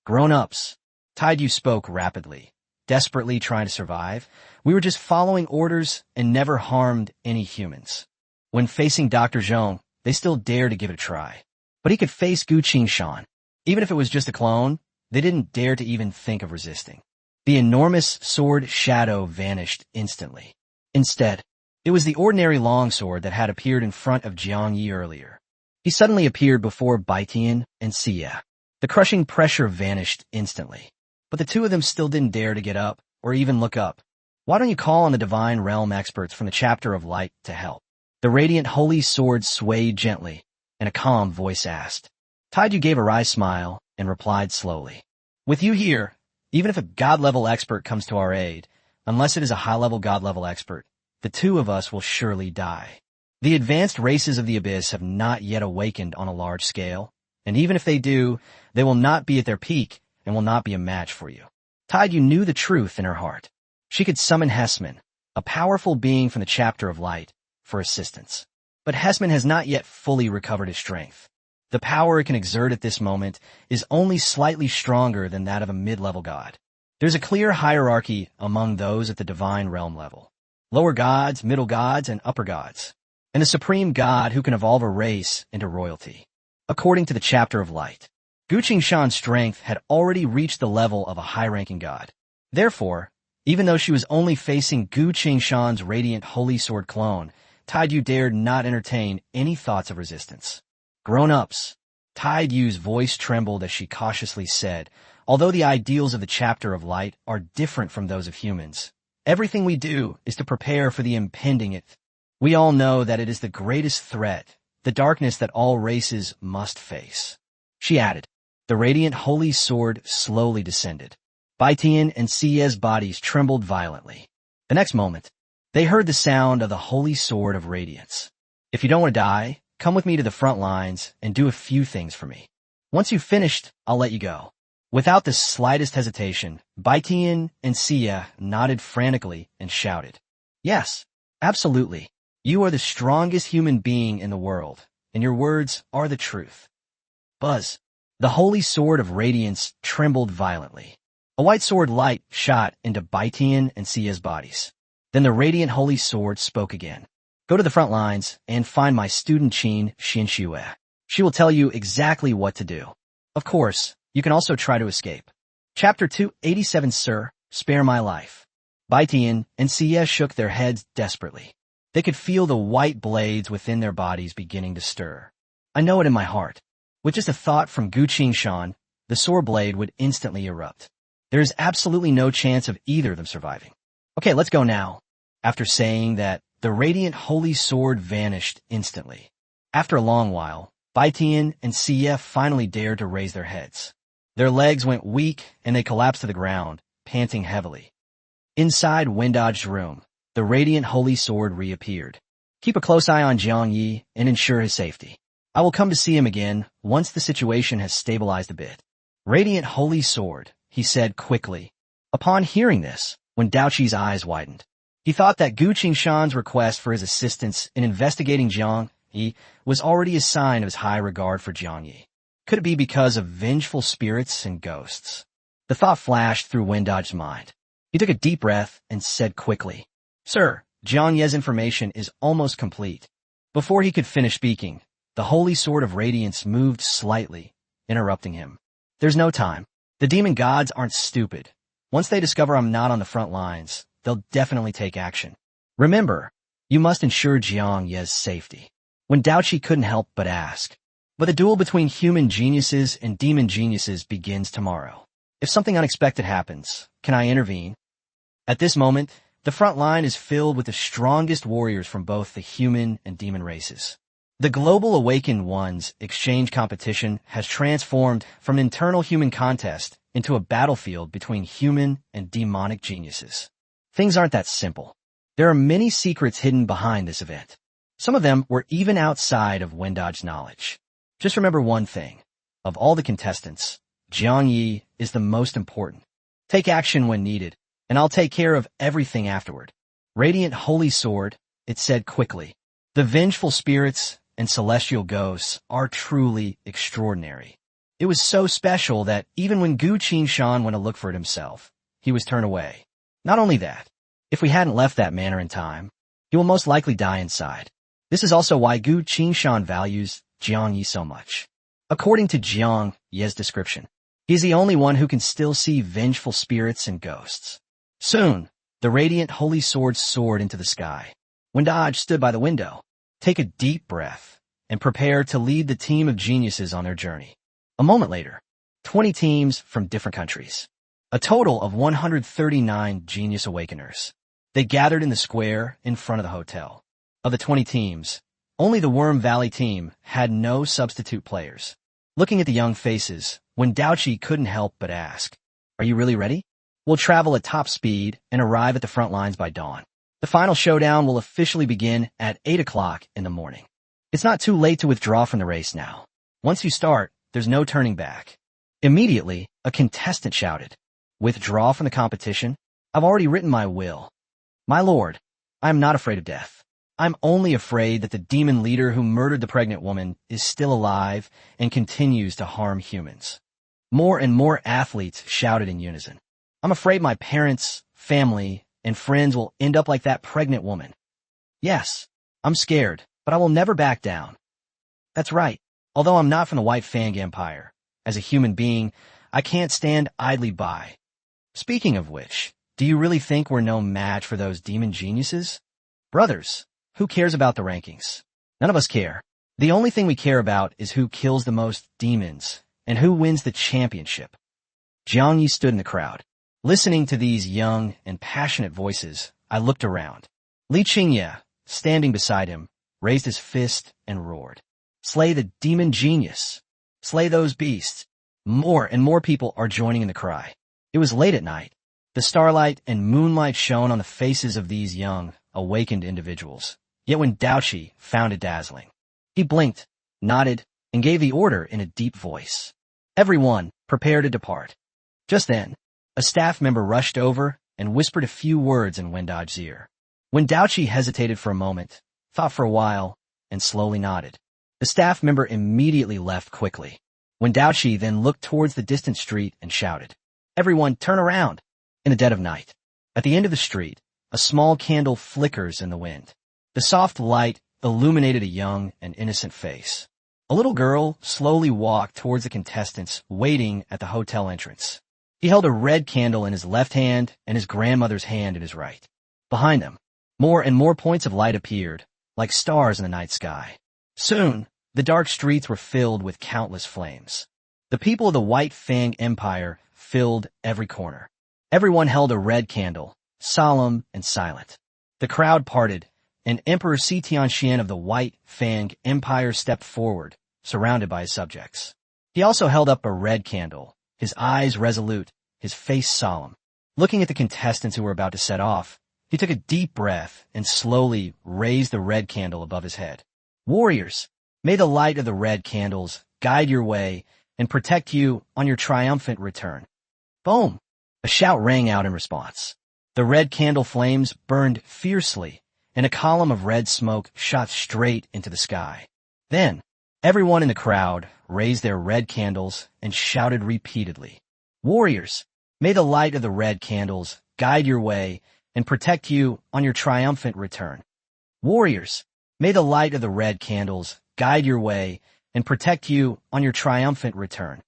Grown-ups. Taidu spoke rapidly, desperately trying to survive. We were just following orders and never harmed any humans. When facing Dr. Zhong, they still dared to give it a try. But he could face Gu Qingshan. Even if it was just a clone, they didn't dare to even think of resisting. The enormous sword shadow vanished instantly. Instead, it was the ordinary longsword that had appeared in front of Jiang Yi earlier. He suddenly appeared before Bai Tian and Xie. The crushing pressure vanished instantly. But the two of them still didn't dare to get up or even look up. Why don't you call on the Divine Realm experts from the Chapter of Light to help? The radiant holy sword swayed gently, and a calm voice asked. Taidu gave a wry smile and replied slowly. With you here, even if a God-level expert comes to our aid, unless it is a high-level God-level expert, the two of us will surely die. The advanced races of the Abyss have not yet awakened on a large scale, and even if they do, they will not be at their peak and will not be a match for you. Taidu knew the truth in her heart. She could summon Hesman, a powerful being from the Chapter of Light, for assistance. But Hesman has not yet fully recovered his strength. The power it can exert at this moment is only slightly stronger than that of a mid-level god. There's a clear hierarchy among those at the divine realm level. Lower gods, middle gods, and upper gods. And a supreme god who can evolve a race into royalty. According to the Chapter of Light, Gu Qingshan's strength had already reached the level of a high-ranking god. Therefore, even though she was only facing Gu Qingshan's radiant holy sword clone, Taidu dared not entertain any thoughts of resistance. Grown-ups. Taidu's voice trembled as she cautiously said, although the ideals of the Chapter of Light are different from those of humans, everything we do is to prepare for the impending it. We all know that it is the greatest threat, the darkness that all races must face. She added. The radiant holy sword slowly descended. Bai Tian and Xie's bodies trembled violently. The next moment, they heard the sound of the holy sword of radiance. If you don't want to die, come with me to the front lines and do a few things for me. Once you've finished, I'll let you go. Without the slightest hesitation, Bai Tian and Xie nodded frantically and shouted. Yes, absolutely. You are the strongest human being in the world, and your words are the truth. Buzz. The holy sword of radiance trembled violently. A white sword light shot into Bai Tian and Xie's bodies. Then the radiant holy sword spoke again. Go to the front lines and find my student Qin Xinxue. She will tell you exactly what to do. Of course, you can also try to escape. Chapter 287 Sir, spare my life. Bai Tian and Xie shook their heads desperately. They could feel the white blades within their bodies beginning to stir. I know it in my heart. With just a thought from Gu Qingshan, the sword blade would instantly erupt. There is absolutely no chance of either of them surviving. Okay, let's go now. After saying that, the radiant holy sword vanished instantly. After a long while, Bai Tian and Xie finally dared to raise their heads. Their legs went weak and they collapsed to the ground, panting heavily. Inside Wendaj's room, the radiant holy sword reappeared. Keep a close eye on Jiang Yi and ensure his safety. I will come to see him again once the situation has stabilized a bit. Radiant holy sword, he said quickly. Upon hearing this, when Daoqi's eyes widened, he thought that Gu Qingshan's request for his assistance in investigating Jiang Yi was already a sign of his high regard for Jiang Yi. Could it be because of vengeful spirits and ghosts? The thought flashed through Wendaj's mind. He took a deep breath and said quickly, Sir, Jiang Yi's information is almost complete. Before he could finish speaking, the holy sword of radiance moved slightly, interrupting him. There's no time. The demon gods aren't stupid. Once they discover I'm not on the front lines, they'll definitely take action. Remember, you must ensure Jiang Yi's safety. When Daoqi couldn't help but ask. But the duel between human geniuses and demon geniuses begins tomorrow. If something unexpected happens, can I intervene? At this moment, the front line is filled with the strongest warriors from both the human and demon races. The Global Awakened Ones exchange competition has transformed from an internal human contest into a battlefield between human and demonic geniuses. Things aren't that simple. There are many secrets hidden behind this event. Some of them were even outside of Wendaj's knowledge. Just remember one thing. Of all the contestants, Jiang Yi is the most important. Take action when needed, and I'll take care of everything afterward. Radiant Holy Sword, it said quickly. The vengeful spirits and celestial ghosts are truly extraordinary. It was so special that even when Gu Qinshan went to look for it himself, he was turned away. Not only that, if we hadn't left that manor in time, he will most likely die inside. This is also why Gu Qinshan values Jiang Yi so much. According to Jiang Yi's description, he is the only one who can still see vengeful spirits and ghosts. Soon, the radiant holy sword soared into the sky. When Dodge stood by the window, take a deep breath and prepare to lead the team of geniuses on their journey. A moment later, 20 teams from different countries. A total of 139 genius awakeners. They gathered in the square in front of the hotel. Of the 20 teams, only the Worm Valley team had no substitute players. Looking at the young faces, when Daochi couldn't help but ask, "Are you really ready? We'll travel at top speed and arrive at the front lines by dawn. The final showdown will officially begin at 8 o'clock in the morning. It's not too late to withdraw from the race now. Once you start, there's no turning back." Immediately, a contestant shouted, "Withdraw from the competition? I've already written my will. My lord, I am not afraid of death. I'm only afraid that the demon leader who murdered the pregnant woman is still alive and continues to harm humans." More and more athletes shouted in unison. "I'm afraid my parents, family, and friends will end up like that pregnant woman. Yes, I'm scared, but I will never back down. That's right. Although I'm not from the White Fang Empire, as a human being, I can't stand idly by. Speaking of which, do you really think we're no match for those demon geniuses? Brothers, who cares about the rankings? None of us care. The only thing we care about is who kills the most demons and who wins the championship." Jiang Yi stood in the crowd. Listening to these young and passionate voices, I looked around. Li Qingye, standing beside him, raised his fist and roared, "Slay the demon genius! Slay those beasts!" More and more people are joining in the cry. It was late at night. The starlight and moonlight shone on the faces of these young, awakened individuals. Yet when Daochi found it dazzling, he blinked, nodded, and gave the order in a deep voice. Everyone, prepare to depart. Just then, a staff member rushed over and whispered a few words in Wendaji's ear. When Daochi hesitated for a moment, thought for a while, and slowly nodded, the staff member immediately left quickly. When Daochi then looked towards the distant street and shouted, "Everyone, turn around!" In the dead of night, at the end of the street, a small candle flickers in the wind. The soft light illuminated a young and innocent face. A little girl slowly walked towards the contestants waiting at the hotel entrance. He held a red candle in his left hand and his grandmother's hand in his right. Behind them, more and more points of light appeared, like stars in the night sky. Soon, the dark streets were filled with countless flames. The people of the White Fang Empire filled every corner. Everyone held a red candle, solemn and silent. The crowd parted, and Emperor Si Tianxian of the White Fang Empire stepped forward, surrounded by his subjects. He also held up a red candle, his eyes resolute, his face solemn. Looking at the contestants who were about to set off, he took a deep breath and slowly raised the red candle above his head. "Warriors, may the light of the red candles guide your way and protect you on your triumphant return." Boom! A shout rang out in response. The red candle flames burned fiercely, and a column of red smoke shot straight into the sky. Then, everyone in the crowd raised their red candles and shouted repeatedly, "Warriors, may the light of the red candles guide your way and protect you on your triumphant return. Warriors, may the light of the red candles guide your way and protect you on your triumphant return."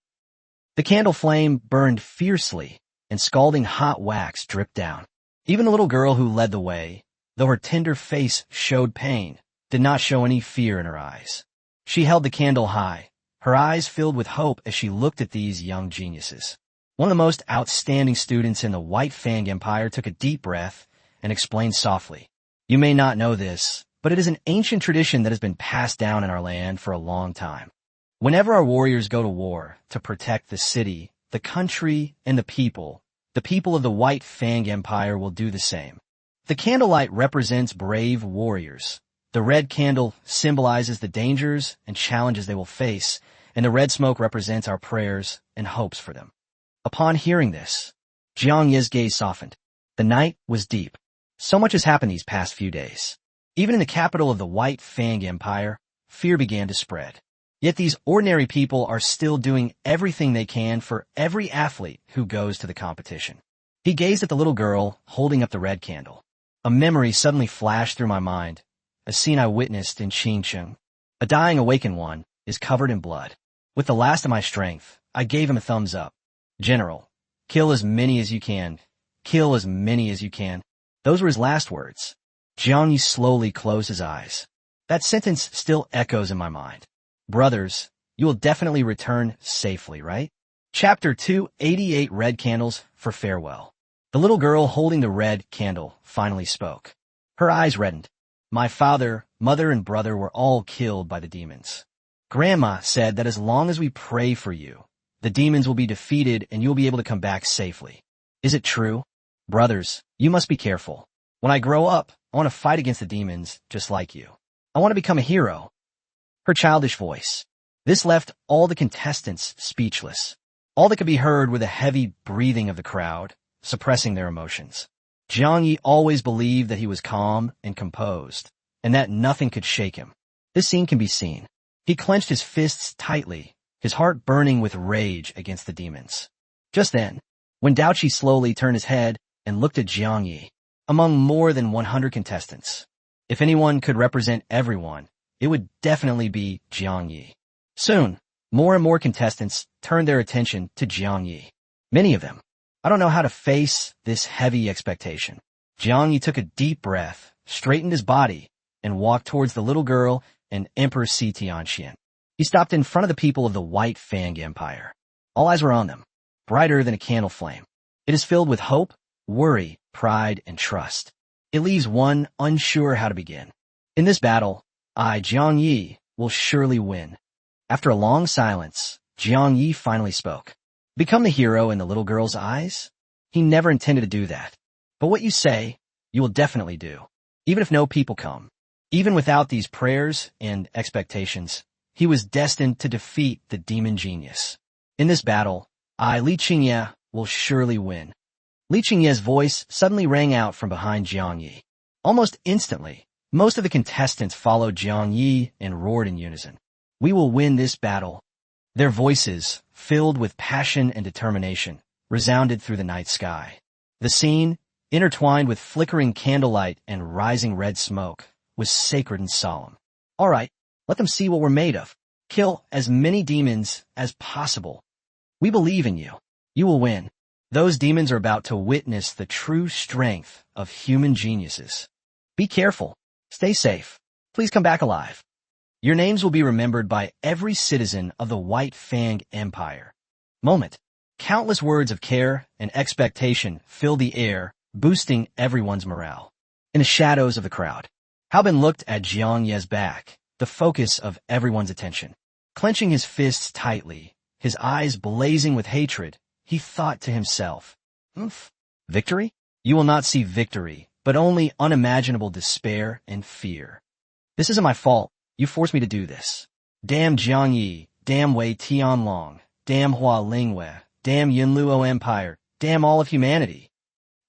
The candle flame burned fiercely, and scalding hot wax dripped down. Even the little girl who led the way, though her tender face showed pain, did not show any fear in her eyes. She held the candle high, her eyes filled with hope as she looked at these young geniuses. One of the most outstanding students in the White Fang Empire took a deep breath and explained softly, "You may not know this, but it is an ancient tradition that has been passed down in our land for a long time. Whenever our warriors go to war to protect the city, the country, and the people of the White Fang Empire will do the same. The candlelight represents brave warriors. The red candle symbolizes the dangers and challenges they will face, and the red smoke represents our prayers and hopes for them." Upon hearing this, Jiang Ye's gaze softened. The night was deep. So much has happened these past few days. Even in the capital of the White Fang Empire, fear began to spread. Yet these ordinary people are still doing everything they can for every athlete who goes to the competition. He gazed at the little girl holding up the red candle. A memory suddenly flashed through my mind, a scene I witnessed in Qingcheng. A dying awakened one is covered in blood. With the last of my strength, I gave him a thumbs up. General, kill as many as you can. Kill as many as you can. Those were his last words. Jiang Yi slowly closed his eyes. That sentence still echoes in my mind. Brothers, you will definitely return safely, right? Chapter 288 Red Candles for Farewell. The little girl holding the red candle finally spoke. Her eyes reddened. My father, mother, and brother were all killed by the demons. Grandma said that as long as we pray for you, the demons will be defeated and you'll be able to come back safely. Is it true? Brothers, you must be careful. When I grow up, I want to fight against the demons just like you. I want to become a hero. Her childish voice. This left all the contestants speechless. All that could be heard were the heavy breathing of the crowd, suppressing their emotions. Jiang Yi always believed that he was calm and composed, and that nothing could shake him. This scene can be seen. He clenched his fists tightly, his heart burning with rage against the demons. Just then, when Daoqi slowly turned his head and looked at Jiang Yi, among more than 100 contestants, if anyone could represent everyone, it would definitely be Jiang Yi. Soon, more and more contestants turned their attention to Jiang Yi. Many of them. I don't know how to face this heavy expectation. Jiang Yi took a deep breath, straightened his body, and walked towards the little girl and Emperor Si Tianxian. He stopped in front of the people of the White Fang Empire. All eyes were on them, brighter than a candle flame. It is filled with hope, worry, pride, and trust. It leaves one unsure how to begin. In this battle, I, Jiang Yi, will surely win. After a long silence, Jiang Yi finally spoke. Become the hero in the little girl's eyes? He never intended to do that. But what you say, you will definitely do. Even if no people come. Even without these prayers and expectations, he was destined to defeat the demon genius. In this battle, I, Li Qingye, will surely win. Li Qingye's voice suddenly rang out from behind Jiang Yi. Almost instantly, most of the contestants followed Jiang Yi and roared in unison. We will win this battle. Their voices, filled with passion and determination, resounded through the night sky. The scene, intertwined with flickering candlelight and rising red smoke, was sacred and solemn. All right, let them see what we're made of. Kill as many demons as possible. We believe in you. You will win. Those demons are about to witness the true strength of human geniuses. Be careful. Stay safe. Please come back alive. Your names will be remembered by every citizen of the White Fang Empire. Moment. Countless words of care and expectation fill the air, boosting everyone's morale. In the shadows of the crowd, Haobin looked at Jiang Ye's back, the focus of everyone's attention. Clenching his fists tightly, his eyes blazing with hatred, he thought to himself, Victory? You will not see victory, but only unimaginable despair and fear. This isn't my fault. You forced me to do this. Damn Jiang Yi, damn Wei Tianlong, damn Hua Lingwei, damn Yunluo Empire, damn all of humanity.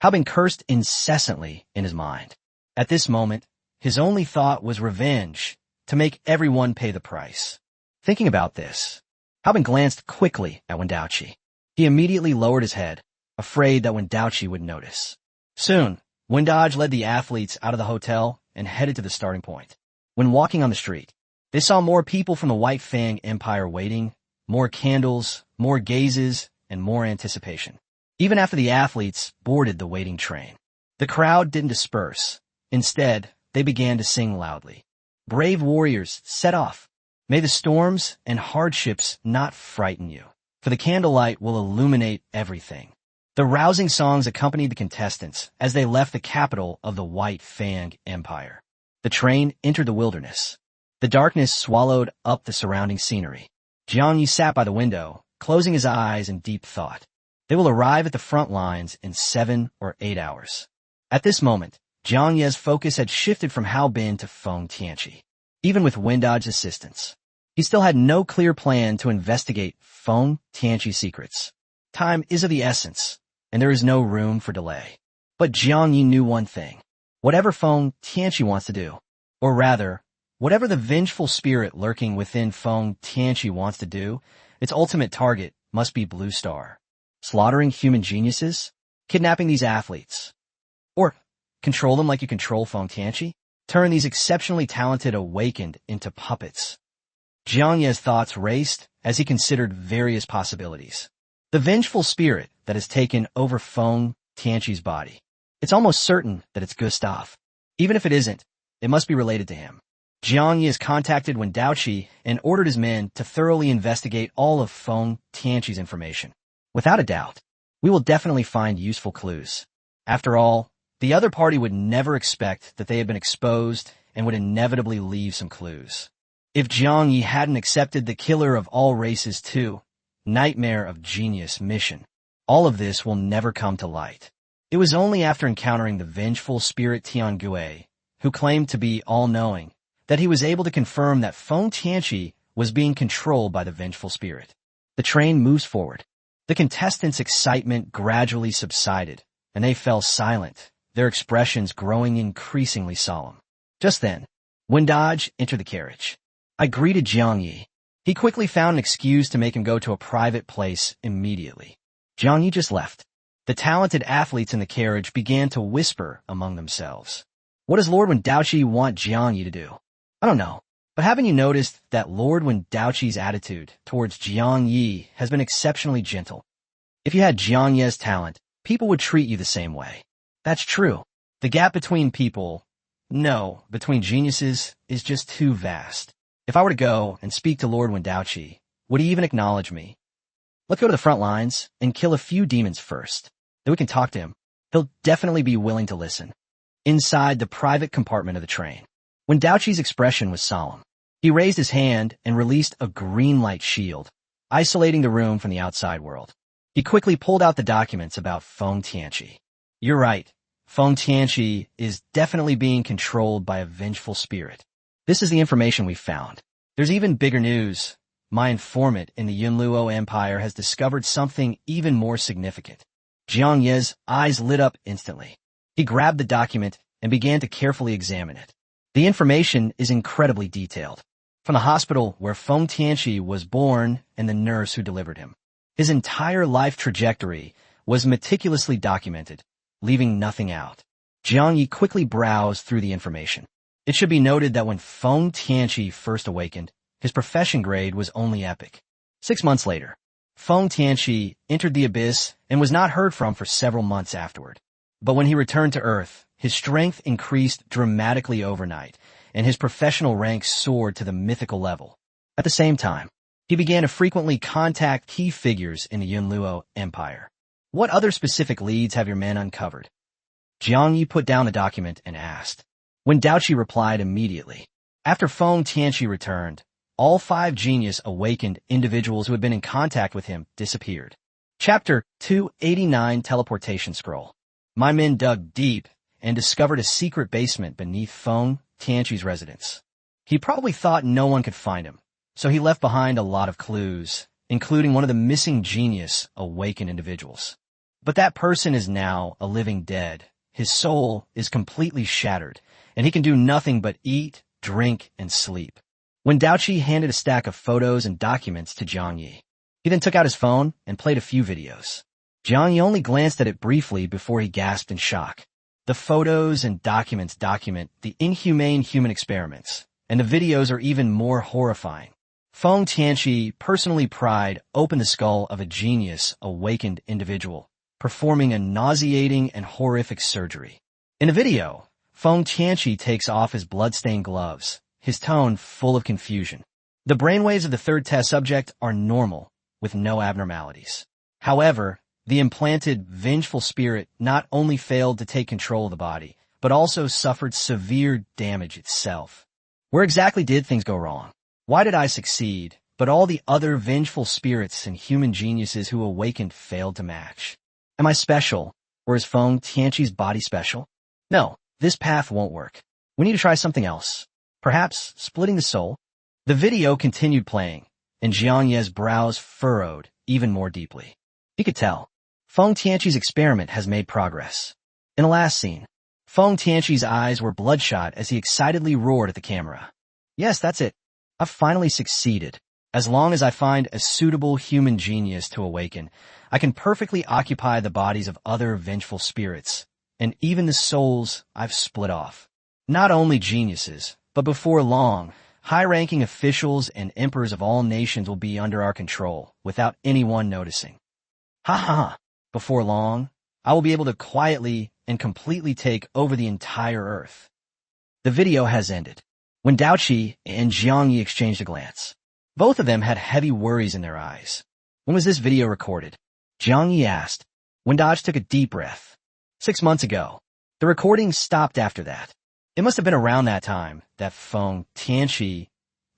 Haobin cursed incessantly in his mind. At this moment, his only thought was revenge, to make everyone pay the price. Thinking about this, Haobin glanced quickly at Wendaoqi. He immediately lowered his head, afraid that Wendaoqi would notice. Soon, Wendaoqi led the athletes out of the hotel and headed to the starting point. When walking on the street, they saw more people from the White Fang Empire waiting, more candles, more gazes, and more anticipation. Even after the athletes boarded the waiting train, the crowd didn't disperse. Instead, they began to sing loudly. Brave warriors, set off. May the storms and hardships not frighten you, for the candlelight will illuminate everything. The rousing songs accompanied the contestants as they left the capital of the White Fang Empire. The train entered the wilderness. The darkness swallowed up the surrounding scenery. Jiang Yi sat by the window, closing his eyes in deep thought. They will arrive at the front lines in 7 or 8 hours. At this moment, Jiang Ye's focus had shifted from Haobin to Feng Tianqi. Even with Wendaoqi's assistance, he still had no clear plan to investigate Feng Tianqi's secrets. Time is of the essence, and there is no room for delay. But Jiang Yi knew one thing. Whatever Feng Tianqi wants to do, or rather, whatever the vengeful spirit lurking within Feng Tianqi wants to do, its ultimate target must be Blue Star. Slaughtering human geniuses? Kidnapping these athletes? Or control them like you control Feng Tianqi? Turn these exceptionally talented awakened into puppets. Jiang Ye's thoughts raced as he considered various possibilities. The vengeful spirit that has taken over Feng Tianqi's body. It's almost certain that it's Gustav. Even if it isn't, it must be related to him. Jiang Yi has contacted Wen Daoqi and ordered his men to thoroughly investigate all of Feng Tianqi's information. Without a doubt, we will definitely find useful clues. After all, the other party would never expect that they had been exposed and would inevitably leave some clues. If Jiang Yi hadn't accepted the killer of all races too, nightmare of genius mission, all of this will never come to light. It was only after encountering the vengeful spirit Tiangui, who claimed to be all-knowing, that he was able to confirm that Feng Tianqi was being controlled by the vengeful spirit. The train moves forward. The contestants' excitement gradually subsided, and they fell silent, their expressions growing increasingly solemn. Just then, Wen Daoqi entered the carriage. I greeted Jiang Yi. He quickly found an excuse to make him go to a private place immediately. Jiang Yi just left. The talented athletes in the carriage began to whisper among themselves. What does Lord Wen Daoqi want Jiang Yi to do? I don't know, but haven't you noticed that Lord Wen Daoqi's attitude towards Jiang Yi has been exceptionally gentle? If you had Jiang Yi's talent, people would treat you the same way. That's true. The gap between between geniuses, is just too vast. If I were to go and speak to Lord Wen Daoqi, would he even acknowledge me? Let's go to the front lines and kill a few demons first. Then we can talk to him. He'll definitely be willing to listen. Inside the private compartment of the train, Wen Daoqi's expression was solemn. He raised his hand and released a green light shield, isolating the room from the outside world. He quickly pulled out the documents about Feng Tianqi. You're right. Feng Tianqi is definitely being controlled by a vengeful spirit. This is the information we found. There's even bigger news. My informant in the Yunluo Empire has discovered something even more significant. Jiang Ye's eyes lit up instantly. He grabbed the document and began to carefully examine it. The information is incredibly detailed. From the hospital where Feng Tianqi was born and the nurse who delivered him. His entire life trajectory was meticulously documented, leaving nothing out. Jiang Yi quickly browsed through the information. It should be noted that when Feng Tianqi first awakened, his profession grade was only epic. 6 months later, Feng Tianqi entered the abyss and was not heard from for several months afterward. But when he returned to Earth, his strength increased dramatically overnight, and his professional rank soared to the mythical level. At the same time, he began to frequently contact key figures in the Yunluo Empire. What other specific leads have your men uncovered? Jiang Yi put down the document and asked. Wen Daoqi replied immediately. After Feng Tianqi returned, all 5 genius awakened individuals who had been in contact with him disappeared. Chapter 289 Teleportation Scroll. My men dug deep and discovered a secret basement beneath Feng Tianqi's residence. He probably thought no one could find him, so he left behind a lot of clues, including one of the missing genius awakened individuals. But that person is now a living dead. His soul is completely shattered, and he can do nothing but eat, drink, and sleep. Wen Daoqi handed a stack of photos and documents to Jiang Yi. He then took out his phone and played a few videos. Jiang Yi only glanced at it briefly before he gasped in shock. The photos and documents document the inhumane human experiments, and the videos are even more horrifying. Feng Tianqi personally pried open the skull of a genius awakened individual, performing a nauseating and horrific surgery. In a video, Feng Tianqi takes off his blood-stained gloves, his tone full of confusion. The brainwaves of the third test subject are normal, with no abnormalities. However, the implanted vengeful spirit not only failed to take control of the body, but also suffered severe damage itself. Where exactly did things go wrong? Why did I succeed, but all the other vengeful spirits and human geniuses who awakened failed to match? Am I special, or is Feng Tianqi's body special? No, this path won't work. We need to try something else. Perhaps splitting the soul? The video continued playing, and Jiang Ye's brows furrowed even more deeply. You could tell. Feng Tianqi's experiment has made progress. In the last scene, Feng Tianqi's eyes were bloodshot as he excitedly roared at the camera. Yes, that's it. I've finally succeeded. As long as I find a suitable human genius to awaken, I can perfectly occupy the bodies of other vengeful spirits, and even the souls I've split off. Not only geniuses, but before long, high-ranking officials and emperors of all nations will be under our control, without anyone noticing. Ha ha ha. Before long, I will be able to quietly and completely take over the entire Earth. The video has ended. When Daoqi and Jiang Yi exchanged a glance, both of them had heavy worries in their eyes. When was this video recorded? Jiang Yi asked. When Dodge took a deep breath. 6 months ago. The recording stopped after that. It must have been around that time that Feng Tianqi,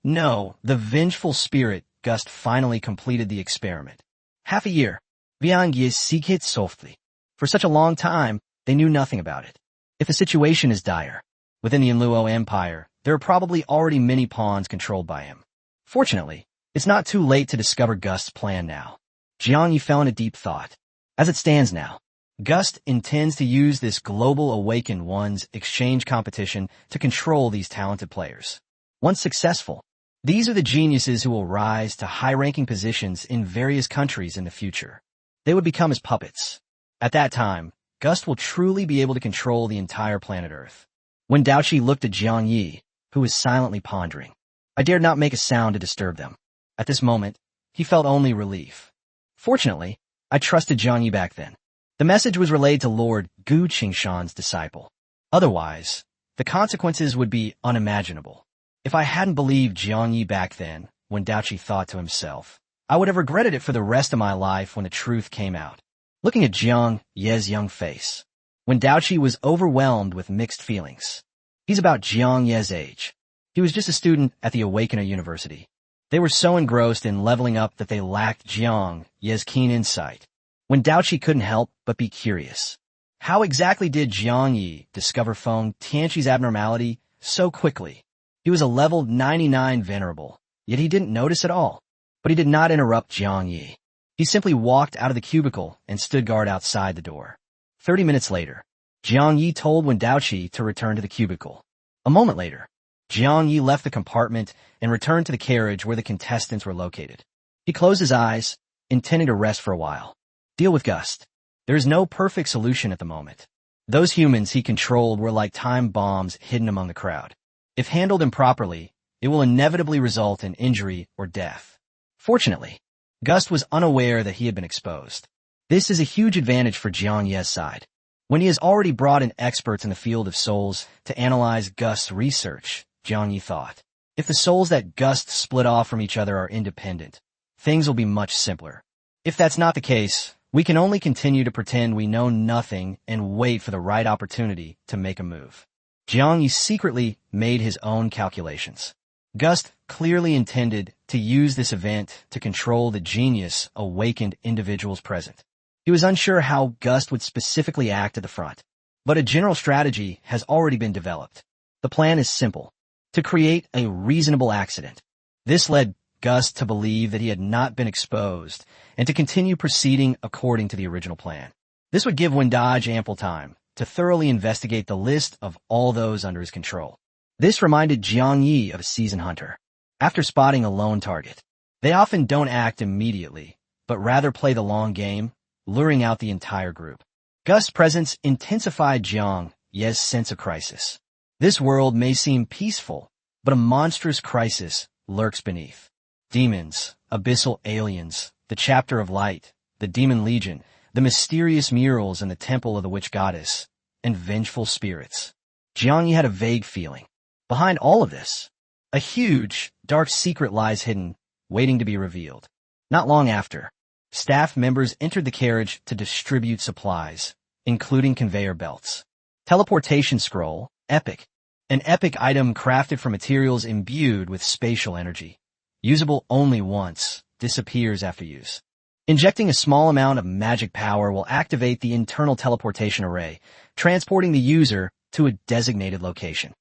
no, the vengeful spirit, Gust finally completed the experiment. Half a year. Biang Yi seek it softly. For such a long time, they knew nothing about it. If the situation is dire, within the Enluo Empire, there are probably already many pawns controlled by him. Fortunately, it's not too late to discover Gust's plan now. Jiang Yi fell into deep thought. As it stands now, Gust intends to use this global Awakened Ones exchange competition to control these talented players. Once successful, these are the geniuses who will rise to high-ranking positions in various countries in the future. They would become his puppets. At that time, Gust will truly be able to control the entire planet Earth. When Daoqi looked at Jiang Yi, who was silently pondering, I dared not make a sound to disturb them. At this moment, he felt only relief. Fortunately, I trusted Jiang Yi back then. The message was relayed to Lord Gu Qingshan's disciple. Otherwise, the consequences would be unimaginable. If I hadn't believed Jiang Yi back then, when Daoqi thought to himself, I would have regretted it for the rest of my life when the truth came out. Looking at Jiang Ye's young face, when Daoqi was overwhelmed with mixed feelings. He's about Jiang Ye's age. He was just a student at the Awakener University. They were so engrossed in leveling up that they lacked Jiang Ye's keen insight. When Daoqi couldn't help but be curious. How exactly did Jiang Yi discover Feng Tianqi's abnormality so quickly? He was a level 99 venerable, yet he didn't notice at all. But he did not interrupt Jiang Yi. He simply walked out of the cubicle and stood guard outside the door. 30 minutes later, Jiang Yi told Wen Daoqi to return to the cubicle. A moment later, Jiang Yi left the compartment and returned to the carriage where the contestants were located. He closed his eyes, intending to rest for a while. Deal with Gust. There is no perfect solution at the moment. Those humans he controlled were like time bombs hidden among the crowd. If handled improperly, it will inevitably result in injury or death. Fortunately, Gust was unaware that he had been exposed. This is a huge advantage for Jiang Ye's side. When he has already brought in experts in the field of souls to analyze Gust's research, Jiang Yi thought, if the souls that Gust split off from each other are independent, things will be much simpler. If that's not the case, we can only continue to pretend we know nothing and wait for the right opportunity to make a move. Jiang Yi secretly made his own calculations. Gust clearly intended to use this event to control the genius awakened individuals present. He was unsure how Gust would specifically act at the front, but a general strategy has already been developed. The plan is simple: to create a reasonable accident. This led Gust to believe that he had not been exposed and to continue proceeding according to the original plan. This would give Wendage ample time to thoroughly investigate the list of all those under his control. This reminded Jiang Yi of a seasoned hunter. After spotting a lone target, they often don't act immediately, but rather play the long game, luring out the entire group. Gust's presence intensified Jiang Ye's sense of crisis. This world may seem peaceful, but a monstrous crisis lurks beneath. Demons, abyssal aliens, the Chapter of Light, the Demon Legion, the mysterious murals in the Temple of the Witch Goddess, and vengeful spirits. Jiang Yi had a vague feeling. Behind all of this, a huge, dark secret lies hidden, waiting to be revealed. Not long after, staff members entered the carriage to distribute supplies, including conveyor belts. Teleportation scroll, epic. An epic item crafted from materials imbued with spatial energy. Usable only once, disappears after use. Injecting a small amount of magic power will activate the internal teleportation array, transporting the user to a designated location.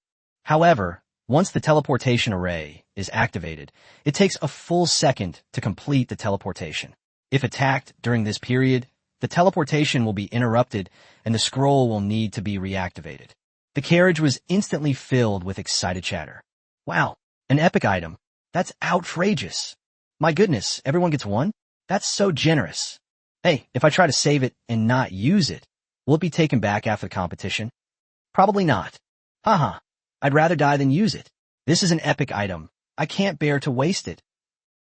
However, once the teleportation array is activated, it takes a full second to complete the teleportation. If attacked during this period, the teleportation will be interrupted and the scroll will need to be reactivated. The carriage was instantly filled with excited chatter. Wow, an epic item. That's outrageous. My goodness, everyone gets one? That's so generous. Hey, if I try to save it and not use it, will it be taken back after the competition? Probably not. Haha, I'd rather die than use it. This is an epic item. I can't bear to waste it.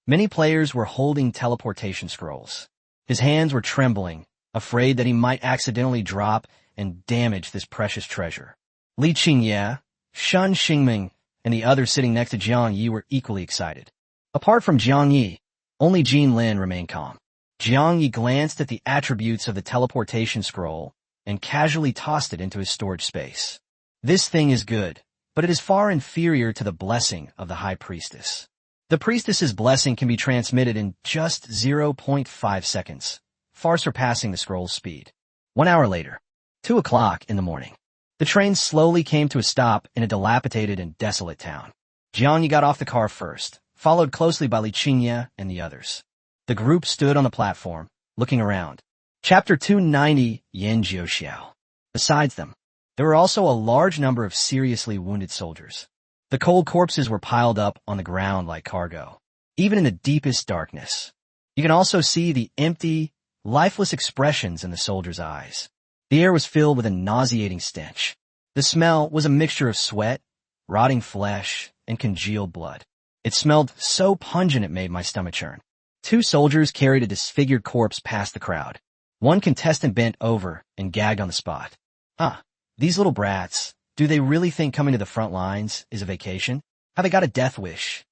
Many players were holding teleportation scrolls. His hands were trembling, afraid that he might accidentally drop and damage this precious treasure. Li Qingye, Shun Xingming, and the others sitting next to Jiang Yi were equally excited. Apart from Jiang Yi, only Jin Lin remained calm. Jiang Yi glanced at the attributes of the teleportation scroll and casually tossed it into his storage space. This thing is good, but it is far inferior to the blessing of the High Priestess. The Priestess's blessing can be transmitted in just 0.5 seconds, far surpassing the scroll's speed. 1 hour later, 2 o'clock in the morning, the train slowly came to a stop in a dilapidated and desolate town. Jiang Yi got off the car first, followed closely by Li Qingye and the others. The group stood on the platform, looking around. Chapter 290, Yan Jiuxiao. Besides them, there were also a large number of seriously wounded soldiers. The cold corpses were piled up on the ground like cargo, even in the deepest darkness. You can also see the empty, lifeless expressions in the soldiers' eyes. The air was filled with a nauseating stench. The smell was a mixture of sweat, rotting flesh, and congealed blood. It smelled so pungent it made my stomach churn. 2 soldiers carried a disfigured corpse past the crowd. One contestant bent over and gagged on the spot. These little brats, do they really think coming to the front lines is a vacation? Have they got a death wish?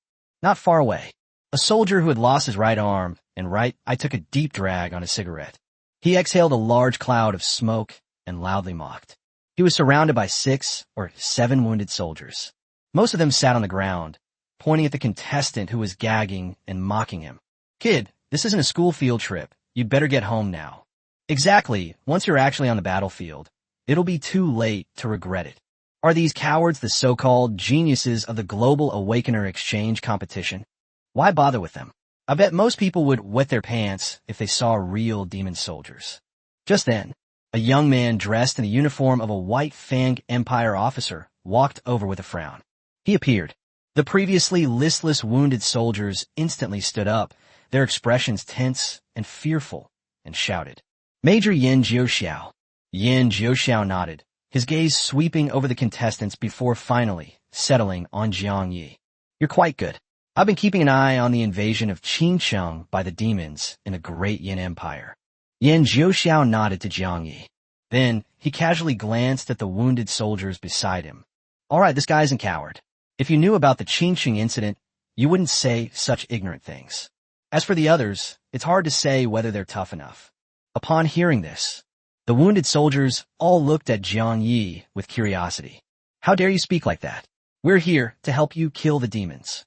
Not far away, a soldier who had lost his right arm and right eye took a deep drag on his cigarette. He exhaled a large cloud of smoke and loudly mocked. He was surrounded by 6 or 7 wounded soldiers. Most of them sat on the ground, pointing at the contestant who was gagging and mocking him. Kid, this isn't a school field trip. You'd better get home now. Exactly, once you're actually on the battlefield, it'll be too late to regret it. Are these cowards the so-called geniuses of the Global Awakener Exchange competition? Why bother with them? I bet most people would wet their pants if they saw real demon soldiers. Just then, a young man dressed in the uniform of a White Fang Empire officer walked over with a frown. He appeared. The previously listless wounded soldiers instantly stood up, their expressions tense and fearful, and shouted, "Major Yan Jiuxiao." Yan Jiuxiao nodded, his gaze sweeping over the contestants before finally settling on Jiang Yi. "You're quite good. I've been keeping an eye on the invasion of Qingcheng by the demons in the Great Yin Empire." Yan Jiuxiao nodded to Jiang Yi. Then he casually glanced at the wounded soldiers beside him. "All right, this guy isn't a coward. If you knew about the Qingcheng incident, you wouldn't say such ignorant things. As for the others, it's hard to say whether they're tough enough." Upon hearing this, the wounded soldiers all looked at Jiang Yi with curiosity. "How dare you speak like that? We're here to help you kill the demons."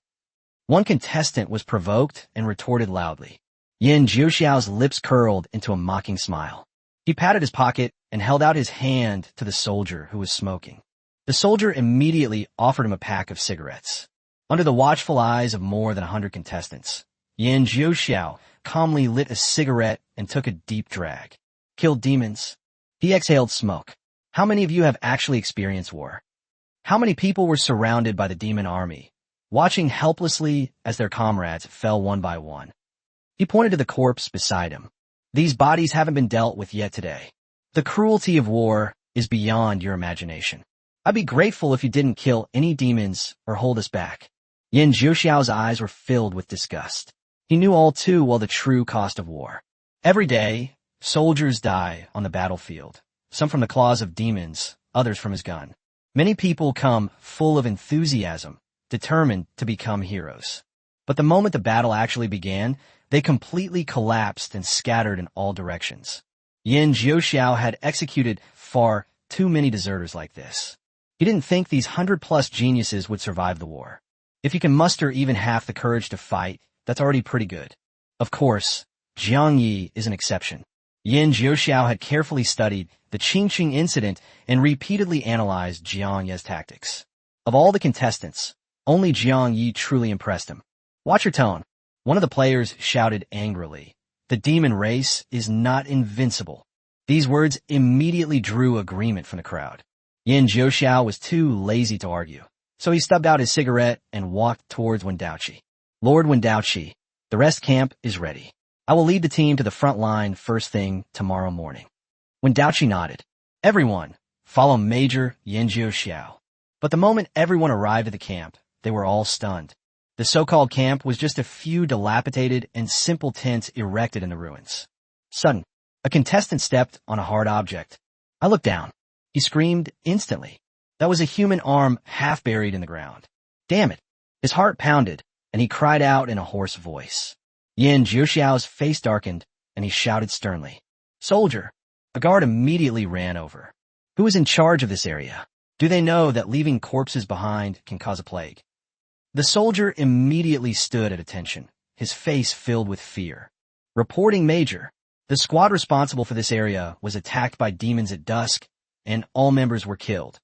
One contestant was provoked and retorted loudly. Yan Jiuxiao's lips curled into a mocking smile. He patted his pocket and held out his hand to the soldier who was smoking. The soldier immediately offered him a pack of cigarettes. Under the watchful eyes of more than 100 contestants, Yan Jiuxiao calmly lit a cigarette and took a deep drag. Killed demons. He exhaled smoke. How many of you have actually experienced war? How many people were surrounded by the demon army, watching helplessly as their comrades fell one by one? He pointed to the corpse beside him. These bodies haven't been dealt with yet today. The cruelty of war is beyond your imagination. I'd be grateful if you didn't kill any demons or hold us back. Yan Jiuxiao's eyes were filled with disgust. He knew all too well the true cost of war. Every day, soldiers die on the battlefield, some from the claws of demons, others from his gun. Many people come full of enthusiasm, determined to become heroes. But the moment the battle actually began, they completely collapsed and scattered in all directions. Yan Jiuxiao had executed far too many deserters like this. He didn't think these 100-plus geniuses would survive the war. If you can muster even half the courage to fight, that's already pretty good. Of course, Jiang Yi is an exception. Yan Jiuxiao had carefully studied the Qingcheng incident and repeatedly analyzed Jiang Yi's tactics. Of all the contestants, only Jiang Yi truly impressed him. "Watch your tone," one of the players shouted angrily, The demon race is not invincible. These words immediately drew agreement from the crowd. Yin Jiuxiao was too lazy to argue, so he stubbed out his cigarette and walked towards Wendaoqi. Lord Wendaoqi, the rest camp is ready. I will lead the team to the front line first thing tomorrow morning. Wendaoqi nodded. Everyone, follow Major Yin Jiuxiao. But the moment everyone arrived at the camp, they were all stunned. The so-called camp was just a few dilapidated and simple tents erected in the ruins. Suddenly, a contestant stepped on a hard object. I looked down. He screamed instantly. That was a human arm half buried in the ground. Damn it! His heart pounded, and he cried out in a hoarse voice. Yin Jiuxiao's face darkened, and he shouted sternly. Soldier! A guard immediately ran over. Who is in charge of this area? Do they know that leaving corpses behind can cause a plague? The soldier immediately stood at attention, his face filled with fear. Reporting Major. The squad responsible for this area was attacked by demons at dusk, and all members were killed.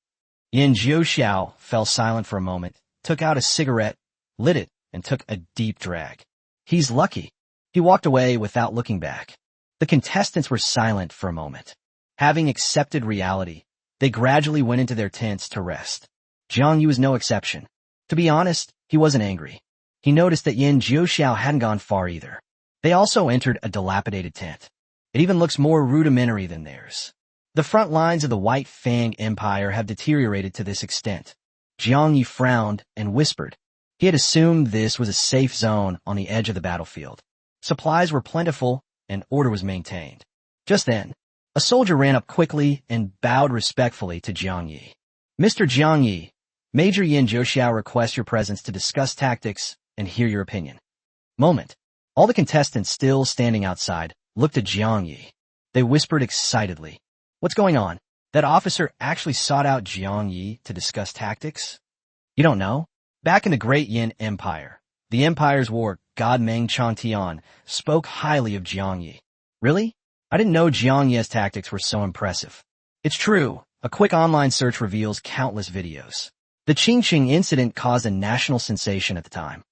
Yin Jiuxiao fell silent for a moment, took out a cigarette, lit it, and took a deep drag. He's lucky. He walked away without looking back. The contestants were silent for a moment. Having accepted reality, they gradually went into their tents to rest. Jiang Yu was no exception. To be honest, he wasn't angry. He noticed that Yin Jiuxiao hadn't gone far either. They also entered a dilapidated tent. It even looks more rudimentary than theirs. The front lines of the White Fang Empire have deteriorated to this extent. Jiang Yu frowned and whispered. He had assumed this was a safe zone on the edge of the battlefield. Supplies were plentiful, and order was maintained. Just then, a soldier ran up quickly and bowed respectfully to Jiang Yi. Mr. Jiang Yi, Major Yin Jiuxiao requests your presence to discuss tactics and hear your opinion. Moment. All the contestants still standing outside looked at Jiang Yi. They whispered excitedly. What's going on? That officer actually sought out Jiang Yi to discuss tactics? You don't know? Back in the Great Yin Empire, the empire's war, God Meng Changtian, spoke highly of Jiang Yi. Really? I didn't know Jiang Yi's tactics were so impressive. It's true. A quick online search reveals countless videos. The Qingqing incident caused a national sensation at the time.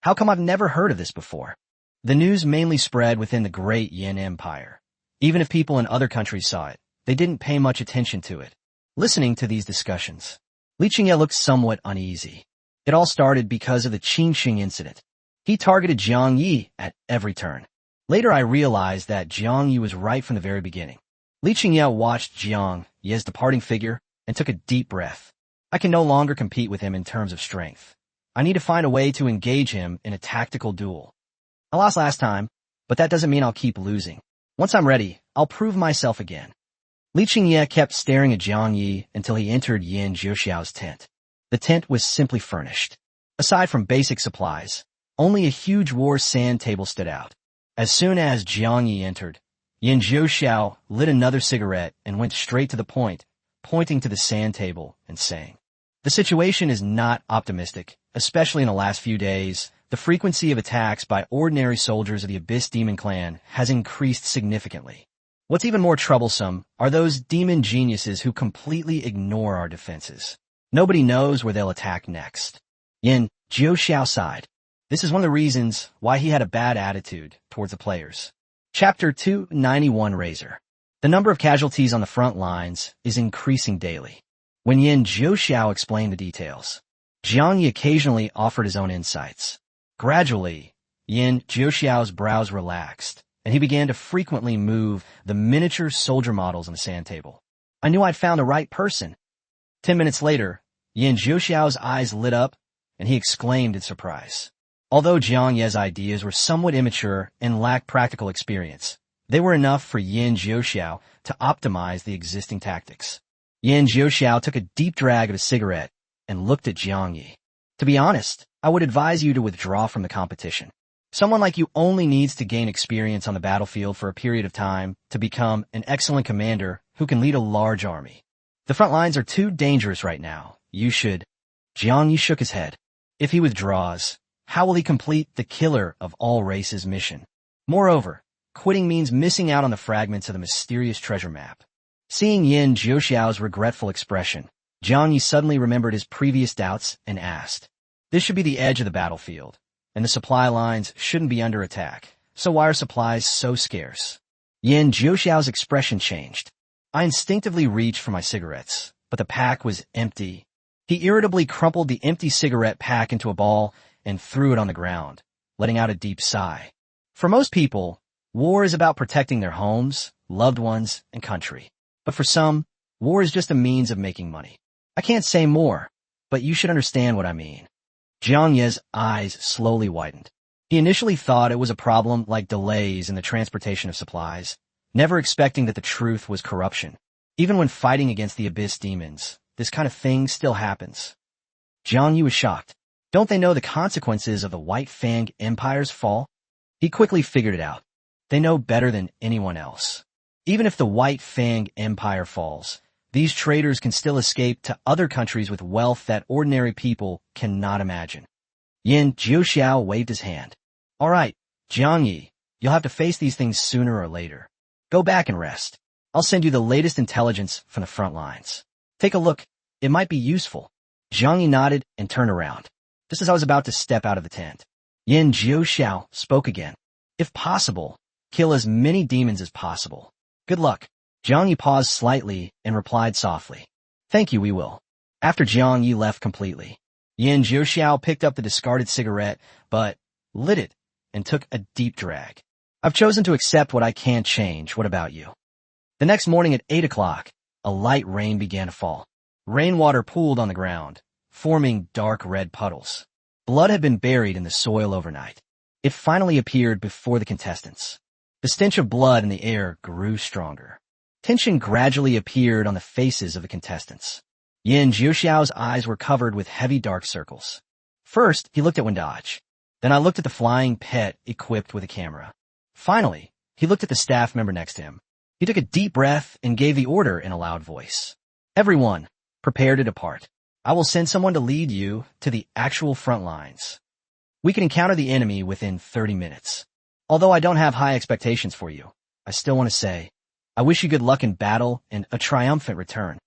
How come I've never heard of this before? The news mainly spread within the Great Yin Empire. Even if people in other countries saw it, they didn't pay much attention to it. Listening to these discussions, Li Qingye looked somewhat uneasy. It all started because of the Qingqing incident. He targeted Jiang Yi at every turn. Later I realized that Jiang Yi was right from the very beginning. Li Qingye watched Jiang Yi's departing figure and took a deep breath. I can no longer compete with him in terms of strength. I need to find a way to engage him in a tactical duel. I lost last time, but that doesn't mean I'll keep losing. Once I'm ready, I'll prove myself again. Li Qingye kept staring at Jiang Yi until he entered Yin Jiuxiao's tent. The tent was simply furnished. Aside from basic supplies, only a huge war sand table stood out. As soon as Jiang Yi entered, Yin Jiuxiao lit another cigarette and went straight to the point, pointing to the sand table and saying, the situation is not optimistic, especially in the last few days. The frequency of attacks by ordinary soldiers of the Abyss Demon Clan has increased significantly. What's even more troublesome are those demon geniuses who completely ignore our defenses. Nobody knows where they'll attack next. Yin Jiuxiao sighed. This is one of the reasons why he had a bad attitude towards the players. Chapter 291 Razor. The number of casualties on the front lines is increasing daily. When Yin Jiuxiao explained the details, Jiang Yi occasionally offered his own insights. Gradually, Yin Jiuxiao's brows relaxed, and he began to frequently move the miniature soldier models on the sand table. I knew I'd found the right person. 10 minutes later, Yin Jiuxiao's eyes lit up, and he exclaimed in surprise. Although Jiang Yi's ideas were somewhat immature and lacked practical experience, they were enough for Yin Jiuxiao to optimize the existing tactics. Yin Jiuxiao took a deep drag of a cigarette and looked at Jiang Yi. To be honest, I would advise you to withdraw from the competition. Someone like you only needs to gain experience on the battlefield for a period of time to become an excellent commander who can lead a large army. The front lines are too dangerous right now. You should. Jiang Yi shook his head. If he withdraws, how will he complete the killer of all races mission? Moreover, quitting means missing out on the fragments of the mysterious treasure map. Seeing Yin Jiuxiao's regretful expression, Jiang Yi suddenly remembered his previous doubts and asked, this should be the edge of the battlefield, and the supply lines shouldn't be under attack. So why are supplies so scarce? Yin Jiuxiao's expression changed. I instinctively reached for my cigarettes, but the pack was empty. He irritably crumpled the empty cigarette pack into a ball and threw it on the ground, letting out a deep sigh. For most people, war is about protecting their homes, loved ones, and country. But for some, war is just a means of making money. I can't say more, but you should understand what I mean. Jiang Ye's eyes slowly widened. He initially thought it was a problem like delays in the transportation of supplies, never expecting that the truth was corruption. Even when fighting against the abyss demons, this kind of thing still happens. Jiang Yi was shocked. Don't they know the consequences of the White Fang Empire's fall? He quickly figured it out. They know better than anyone else. Even if the White Fang Empire falls, these traders can still escape to other countries with wealth that ordinary people cannot imagine. Yin Jiuxiao waved his hand. All right, Jiang Yi, you'll have to face these things sooner or later. Go back and rest. I'll send you the latest intelligence from the front lines. Take a look. It might be useful. Jiang Yi nodded and turned around. Just as I was about to step out of the tent, Yin Jiuxiao spoke again. If possible, kill as many demons as possible. Good luck. Jiang Yi paused slightly and replied softly. Thank you, we will. After Jiang Yi left completely, Yin Jiuxiao picked up the discarded cigarette, but lit it and took a deep drag. I've chosen to accept what I can't change. What about you? The next morning at 8 o'clock, a light rain began to fall. Rainwater pooled on the ground, forming dark red puddles. Blood had been buried in the soil overnight. It finally appeared before the contestants. The stench of blood in the air grew stronger. Tension gradually appeared on the faces of the contestants. Yin Jiuxiao's eyes were covered with heavy dark circles. First, he looked at Wendaj. Then I looked at the flying pet equipped with a camera. Finally, he looked at the staff member next to him. He took a deep breath and gave the order in a loud voice. Everyone, prepare to depart. I will send someone to lead you to the actual front lines. We can encounter the enemy within 30 minutes. Although I don't have high expectations for you, I still want to say, I wish you good luck in battle and a triumphant return.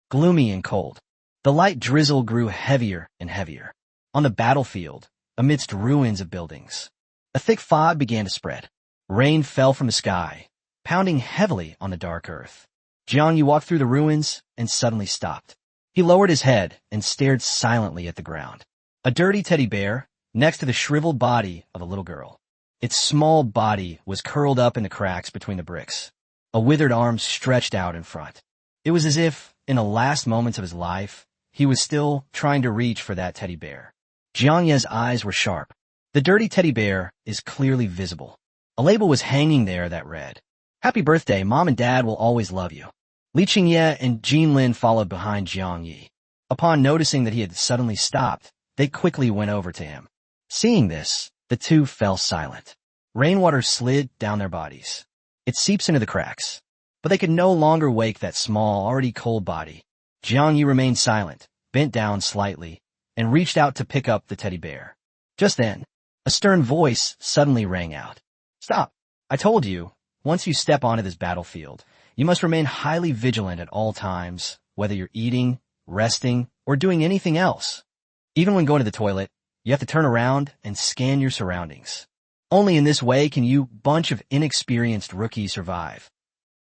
Gloomy and cold. The light drizzle grew heavier and heavier. On the battlefield, amidst ruins of buildings, a thick fog began to spread. Rain fell from the sky, pounding heavily on the dark earth. Jiang Yi walked through the ruins and suddenly stopped. He lowered his head and stared silently at the ground. A dirty teddy bear next to the shriveled body of a little girl. Its small body was curled up in the cracks between the bricks. A withered arm stretched out in front. It was as if, in the last moments of his life, he was still trying to reach for that teddy bear. Jiang Ye's eyes were sharp. The dirty teddy bear is clearly visible. A label was hanging there that read, Happy birthday, Mom and Dad will always love you. Li Qingye and Jin Lin followed behind Jiang Yi. Upon noticing that he had suddenly stopped, they quickly went over to him. Seeing this, the two fell silent. Rainwater slid down their bodies. It seeps into the cracks. But they could no longer wake that small, already cold body. Jiang Yi remained silent, bent down slightly, and reached out to pick up the teddy bear. Just then, a stern voice suddenly rang out. Stop! I told you, once you step onto this battlefield, you must remain highly vigilant at all times, whether you're eating, resting, or doing anything else. Even when going to the toilet, you have to turn around and scan your surroundings. Only in this way can you bunch of inexperienced rookies survive.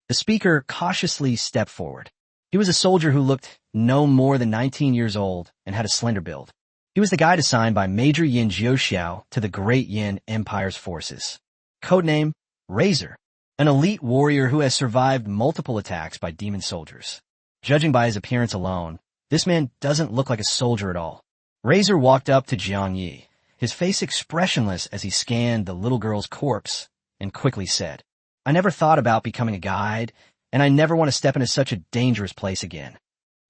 The speaker cautiously stepped forward. He was a soldier who looked no more than 19 years old and had a slender build. He was the guide assigned by Major Yin Jiuxiao to the Great Yin Empire's forces. Codename, Razor, an elite warrior who has survived multiple attacks by demon soldiers. Judging by his appearance alone, this man doesn't look like a soldier at all. Razor walked up to Jiang Yi, his face expressionless as he scanned the little girl's corpse, and quickly said, I never thought about becoming a guide, and I never want to step into such a dangerous place again.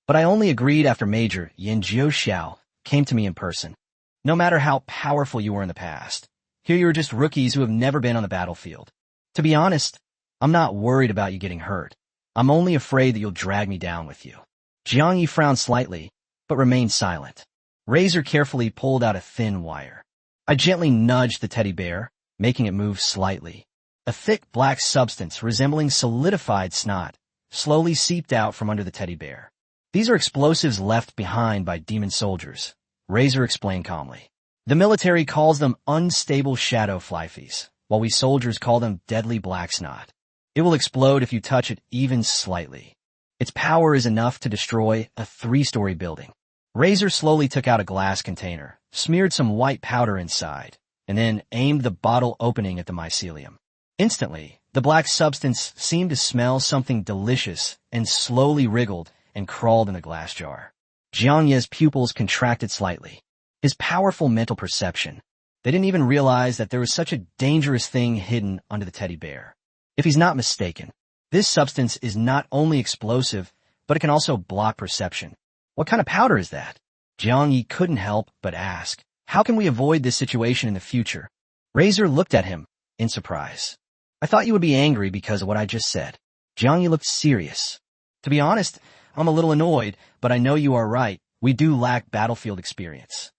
But I only agreed after Major Yin Jiuxiao came to me in person. No matter how powerful you were in the past, here you are just rookies who have never been on the battlefield. To be honest, I'm not worried about you getting hurt. I'm only afraid that you'll drag me down with you. Jiang Yi frowned slightly, but remained silent. Razor carefully pulled out a thin wire. I gently nudged the teddy bear, making it move slightly. A thick black substance resembling solidified snot slowly seeped out from under the teddy bear. These are explosives left behind by demon soldiers, Razor explained calmly. The military calls them unstable shadow flyfies, while we soldiers call them deadly black snot. It will explode if you touch it even slightly. Its power is enough to destroy a 3-story building. Razor slowly took out a glass container, smeared some white powder inside, and then aimed the bottle opening at the mycelium. Instantly, the black substance seemed to smell something delicious and slowly wriggled and crawled in the glass jar. Jiang Ye's pupils contracted slightly. His powerful mental perception. They didn't even realize that there was such a dangerous thing hidden under the teddy bear. If he's not mistaken, this substance is not only explosive, but it can also block perception. What kind of powder is that? Jiang Yi couldn't help but ask. How can we avoid this situation in the future? Razor looked at him in surprise. I thought you would be angry because of what I just said. Jiang Yi looked serious. To be honest, I'm a little annoyed, but I know you are right. We do lack battlefield experience.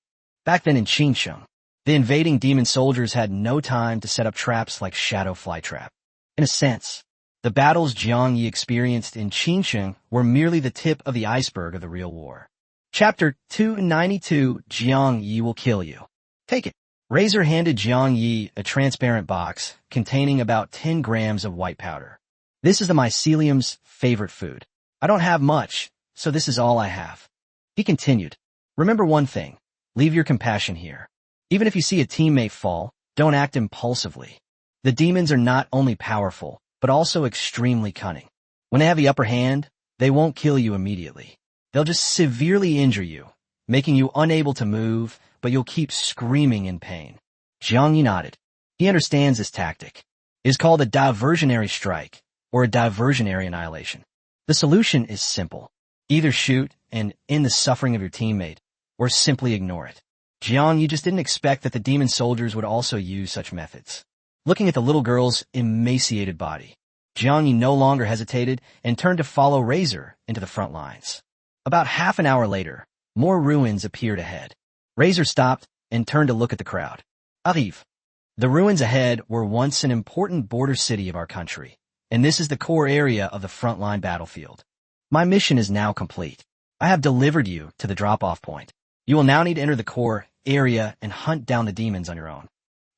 Back then in Qingsheng, the invading demon soldiers had no time to set up traps like Shadow Flytrap. In a sense, the battles Jiang Yi experienced in Qingsheng were merely the tip of the iceberg of the real war. Chapter 292, Jiang Yi will kill you. Take it. Razor handed Jiang Yi a transparent box containing about 10 grams of white powder. This is the mycelium's favorite food. I don't have much, so this is all I have. He continued. Remember one thing. Leave your compassion here. Even if you see a teammate fall, don't act impulsively. The demons are not only powerful, but also extremely cunning. When they have the upper hand, they won't kill you immediately. They'll just severely injure you, making you unable to move, but you'll keep screaming in pain. Jiang Yi nodded. He understands this tactic. It is called a diversionary strike, or a diversionary annihilation. The solution is simple. Either shoot and end the suffering of your teammate, or simply ignore it. Jiang Yi just didn't expect that the demon soldiers would also use such methods. Looking at the little girl's emaciated body, Jiang Yi no longer hesitated and turned to follow Razor into the front lines. About half an hour later, more ruins appeared ahead. Razor stopped and turned to look at the crowd. Arrive. The ruins ahead were once an important border city of our country, and this is the core area of the frontline battlefield. My mission is now complete. I have delivered you to the drop-off point. You will now need to enter the core area and hunt down the demons on your own.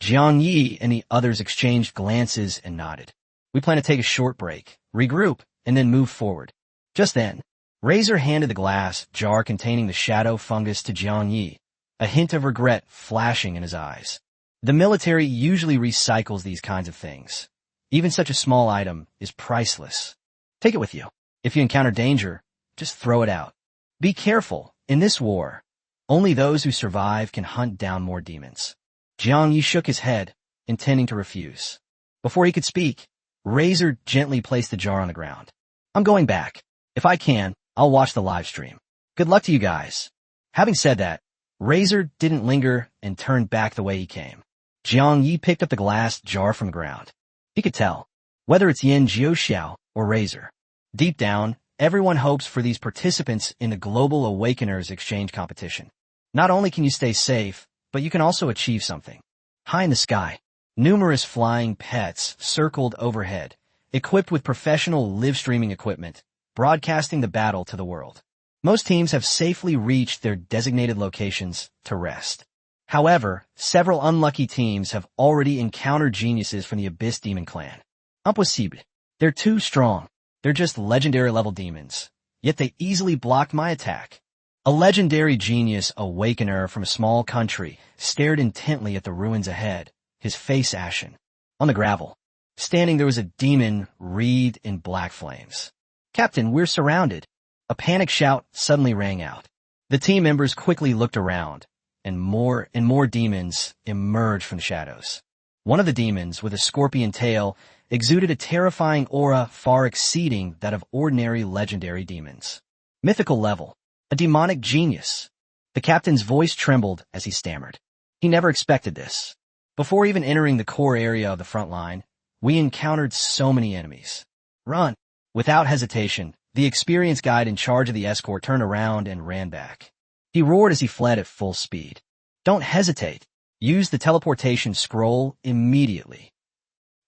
Jiang Yi and the others exchanged glances and nodded. We plan to take a short break, regroup, and then move forward. Just then, Razor handed the glass jar containing the shadow fungus to Jiang Yi, a hint of regret flashing in his eyes. The military usually recycles these kinds of things. Even such a small item is priceless. Take it with you. If you encounter danger, just throw it out. Be careful. In this war, only those who survive can hunt down more demons. Jiang Yi shook his head, intending to refuse. Before he could speak, Razor gently placed the jar on the ground. I'm going back. If I can, I'll watch the live stream. Good luck to you guys. Having said that, Razor didn't linger and turned back the way he came. Jiang Yi picked up the glass jar from the ground. He could tell, whether it's Yin Jiuxiao or Razor. Deep down, everyone hopes for these participants in the Global Awakeners exchange competition. Not only can you stay safe, but you can also achieve something. High in the sky, numerous flying pets circled overhead, equipped with professional live-streaming equipment, broadcasting the battle to the world. Most teams have safely reached their designated locations to rest. However, several unlucky teams have already encountered geniuses from the Abyss Demon Clan. Impossible. They're too strong. They're just legendary-level demons. Yet they easily blocked my attack. A legendary genius awakener from a small country stared intently at the ruins ahead, his face ashen. On the gravel, standing there was a demon wreathed in black flames. Captain, we're surrounded. A panic shout suddenly rang out. The team members quickly looked around, and more demons emerged from the shadows. One of the demons, with a scorpion tail, exuded a terrifying aura far exceeding that of ordinary legendary demons. Mythical level. A demonic genius. The captain's voice trembled as he stammered. He never expected this. Before even entering the core area of the front line, we encountered so many enemies. Run. Without hesitation, the experienced guide in charge of the escort turned around and ran back. He roared as he fled at full speed. Don't hesitate. Use the teleportation scroll immediately.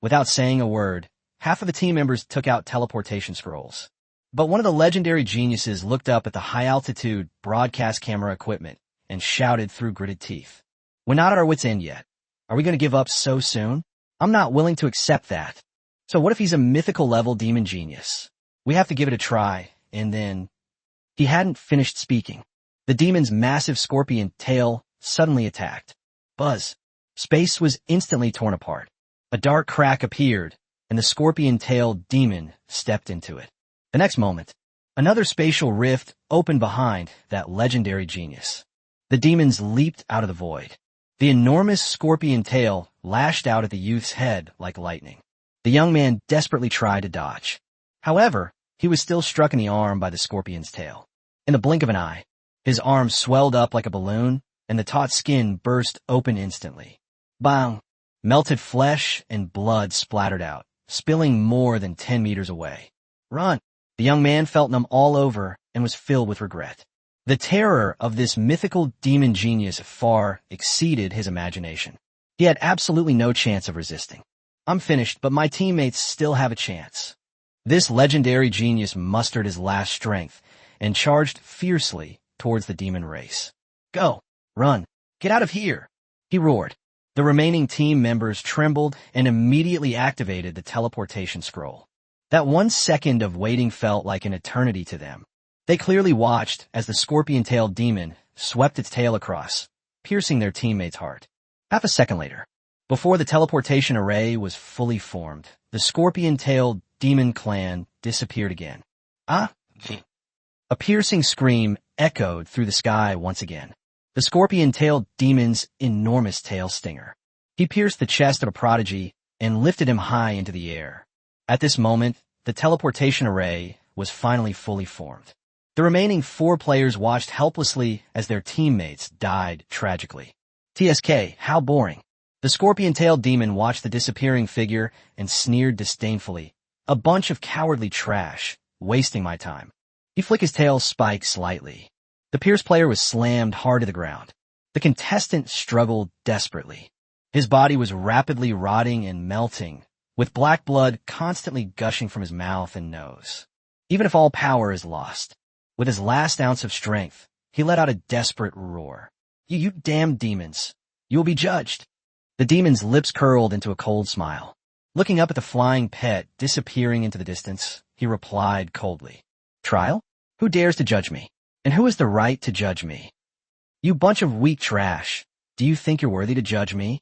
Without saying a word, half of the team members took out teleportation scrolls. But one of the legendary geniuses looked up at the high-altitude broadcast camera equipment and shouted through gritted teeth. We're not at our wits' end yet. Are we going to give up so soon? I'm not willing to accept that. So what if he's a mythical level demon genius? We have to give it a try, and then... He hadn't finished speaking. The demon's massive scorpion tail suddenly attacked. Buzz. Space was instantly torn apart. A dark crack appeared, and the scorpion-tailed demon stepped into it. The next moment, another spatial rift opened behind that legendary genius. The demons leaped out of the void. The enormous scorpion tail lashed out at the youth's head like lightning. The young man desperately tried to dodge. However, he was still struck in the arm by the scorpion's tail. In the blink of an eye, his arm swelled up like a balloon, and the taut skin burst open instantly. Bang! Melted flesh and blood splattered out, spilling more than 10 meters away. Run! The young man felt numb all over and was filled with regret. The terror of this mythical demon genius far exceeded his imagination. He had absolutely no chance of resisting. I'm finished, but my teammates still have a chance. This legendary genius mustered his last strength and charged fiercely towards the demon race. Go! Run! Get out of here! He roared. The remaining team members trembled and immediately activated the teleportation scroll. That 1 second of waiting felt like an eternity to them. They clearly watched as the scorpion-tailed demon swept its tail across, piercing their teammate's heart. Half a second later, before the teleportation array was fully formed, the scorpion-tailed demon clan disappeared again. Ah! A piercing scream echoed through the sky once again. The scorpion-tailed demon's enormous tail stinger. He pierced the chest of a prodigy and lifted him high into the air. At this moment, the teleportation array was finally fully formed. The remaining 4 players watched helplessly as their teammates died tragically. TSK, how boring. The scorpion-tailed demon watched the disappearing figure and sneered disdainfully. A bunch of cowardly trash, wasting my time. He flicked his tail spike slightly. The pierced player was slammed hard to the ground. The contestant struggled desperately. His body was rapidly rotting and melting, with black blood constantly gushing from his mouth and nose. Even if all power is lost, with his last ounce of strength, he let out a desperate roar. You damned demons! You will be judged! The demon's lips curled into a cold smile. Looking up at the flying pet disappearing into the distance, he replied coldly. Trial? Who dares to judge me? And who has the right to judge me? You bunch of weak trash. Do you think you're worthy to judge me?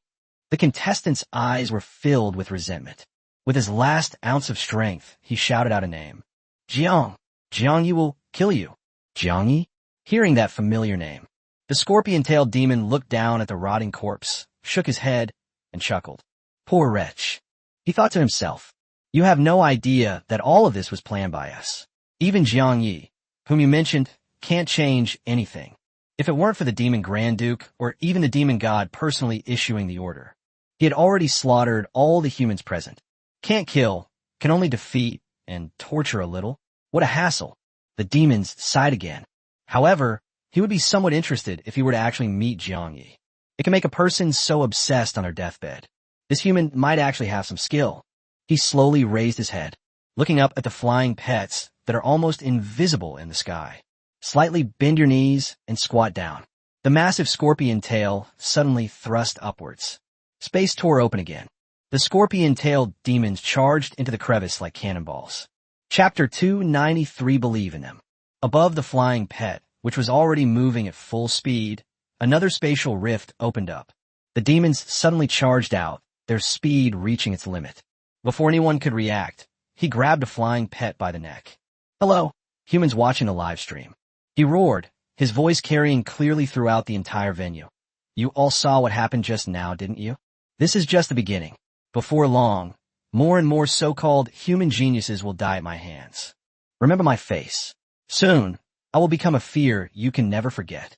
The contestant's eyes were filled with resentment. With his last ounce of strength, he shouted out a name. Jiang! Jiangyi will kill you. Jiangyi? Hearing that familiar name, the scorpion-tailed demon looked down at the rotting corpse, shook his head, and chuckled. Poor wretch. He thought to himself, you have no idea that all of this was planned by us. Even Jiangyi, whom you mentioned, can't change anything. If it weren't for the demon Grand Duke or even the demon god personally issuing the order, he had already slaughtered all the humans present. Can't kill, can only defeat, and torture a little. What a hassle. The demons sighed again. However, he would be somewhat interested if he were to actually meet Jiangyi. It can make a person so obsessed on their deathbed. This human might actually have some skill. He slowly raised his head, looking up at the flying pets that are almost invisible in the sky. Slightly bend your knees and squat down. The massive scorpion tail suddenly thrust upwards. Space tore open again. The scorpion-tailed demons charged into the crevice like cannonballs. Chapter 293 Believe in Them. Above the flying pet, which was already moving at full speed, another spatial rift opened up. The demons suddenly charged out, their speed reaching its limit. Before anyone could react, he grabbed a flying pet by the neck. Hello, humans watching the live stream. He roared, his voice carrying clearly throughout the entire venue. You all saw what happened just now, didn't you? This is just the beginning. Before long, more and more so-called human geniuses will die at my hands. Remember my face. Soon, I will become a fear you can never forget.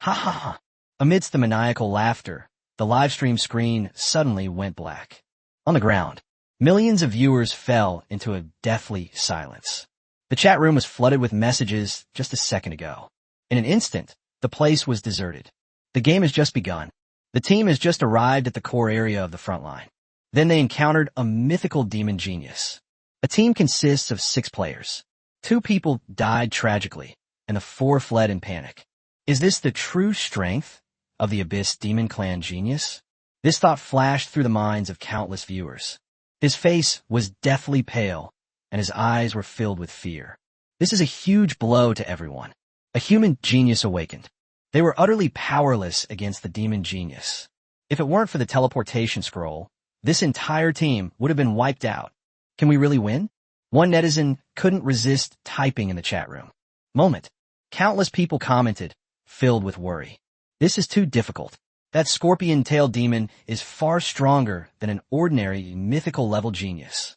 Ha ha ha. Amidst the maniacal laughter, the livestream screen suddenly went black. On the ground, millions of viewers fell into a deathly silence. The chat room was flooded with messages just a second ago. In an instant, the place was deserted. The game has just begun. The team has just arrived at the core area of the front line. Then they encountered a mythical demon genius. A team consists of 6 players. 2 people died tragically, and the 4 fled in panic. Is this the true strength of the Abyss Demon Clan genius? This thought flashed through the minds of countless viewers. His face was deathly pale, and his eyes were filled with fear. This is a huge blow to everyone. A human genius awakened. They were utterly powerless against the demon genius. If it weren't for the teleportation scroll, this entire team would have been wiped out. Can we really win? One netizen couldn't resist typing in the chat room. Moment. Countless people commented, filled with worry. This is too difficult. That scorpion-tailed demon is far stronger than an ordinary mythical-level genius.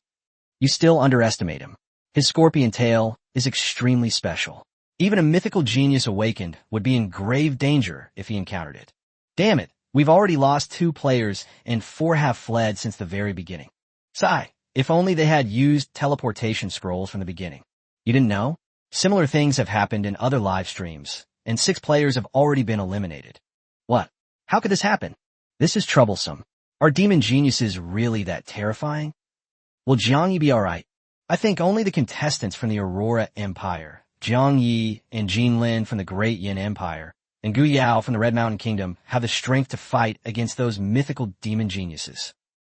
You still underestimate him. His scorpion tail is extremely special. Even a mythical genius awakened would be in grave danger if he encountered it. Damn it, we've already lost 2 players and 4 have fled since the very beginning. Sigh, if only they had used teleportation scrolls from the beginning. You didn't know? Similar things have happened in other live streams, and 6 players have already been eliminated. What? How could this happen? This is troublesome. Are demon geniuses really that terrifying? Will Jiang Yi be alright? I think only the contestants from the Aurora Empire, Jiang Yi and Jin Lin from the Great Yin Empire, and Gu Yao from the Red Mountain Kingdom have the strength to fight against those mythical demon geniuses.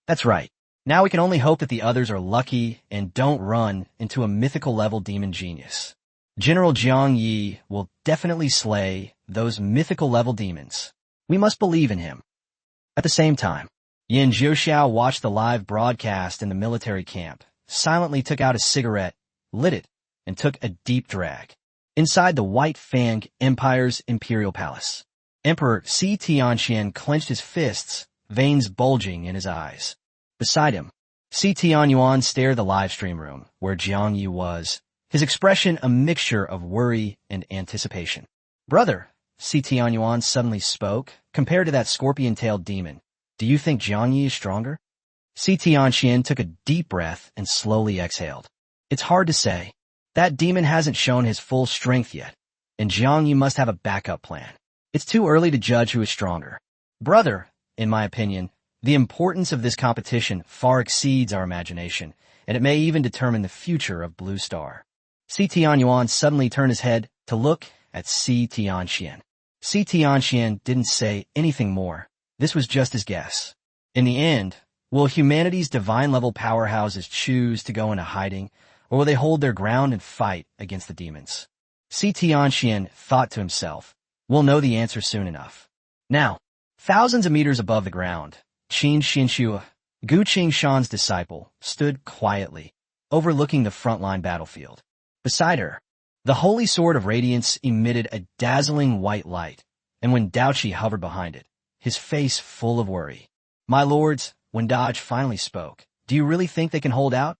That's right. Now we can only hope that the others are lucky and don't run into a mythical-level demon genius. General Jiang Yi will definitely slay those mythical-level demons. We must believe in him. At the same time, Yin Jiuxiao watched the live broadcast in the military camp, silently took out a cigarette, lit it, and took a deep drag. Inside the White Fang Empire's imperial palace, Emperor Si Tianxian clenched his fists, veins bulging in his eyes. Beside him, Si Tianyuan stared the live stream room, where Jiang Yi was, his expression a mixture of worry and anticipation. Brother, Si Tianyuan suddenly spoke, compared to that scorpion-tailed demon, do you think Jiang Yi is stronger? Si Tianxian took a deep breath and slowly exhaled. It's hard to say. That demon hasn't shown his full strength yet, and Jiang Yi must have a backup plan. It's too early to judge who is stronger. Brother, in my opinion, the importance of this competition far exceeds our imagination, and it may even determine the future of Blue Star. Si Tianyuan suddenly turned his head to look at Si Tianxian. Si Tianxian didn't say anything more. This was just his guess. In the end, will humanity's divine-level powerhouses choose to go into hiding, or will they hold their ground and fight against the demons? Si Tianxian thought to himself, we'll know the answer soon enough. Now, thousands of meters above the ground, Qin Xinshu, Gu Qingshan's disciple, stood quietly, overlooking the frontline battlefield. Beside her, the holy sword of radiance emitted a dazzling white light, and when Daoqi hovered behind it, his face full of worry. My lords, when Dodge finally spoke, do you really think they can hold out?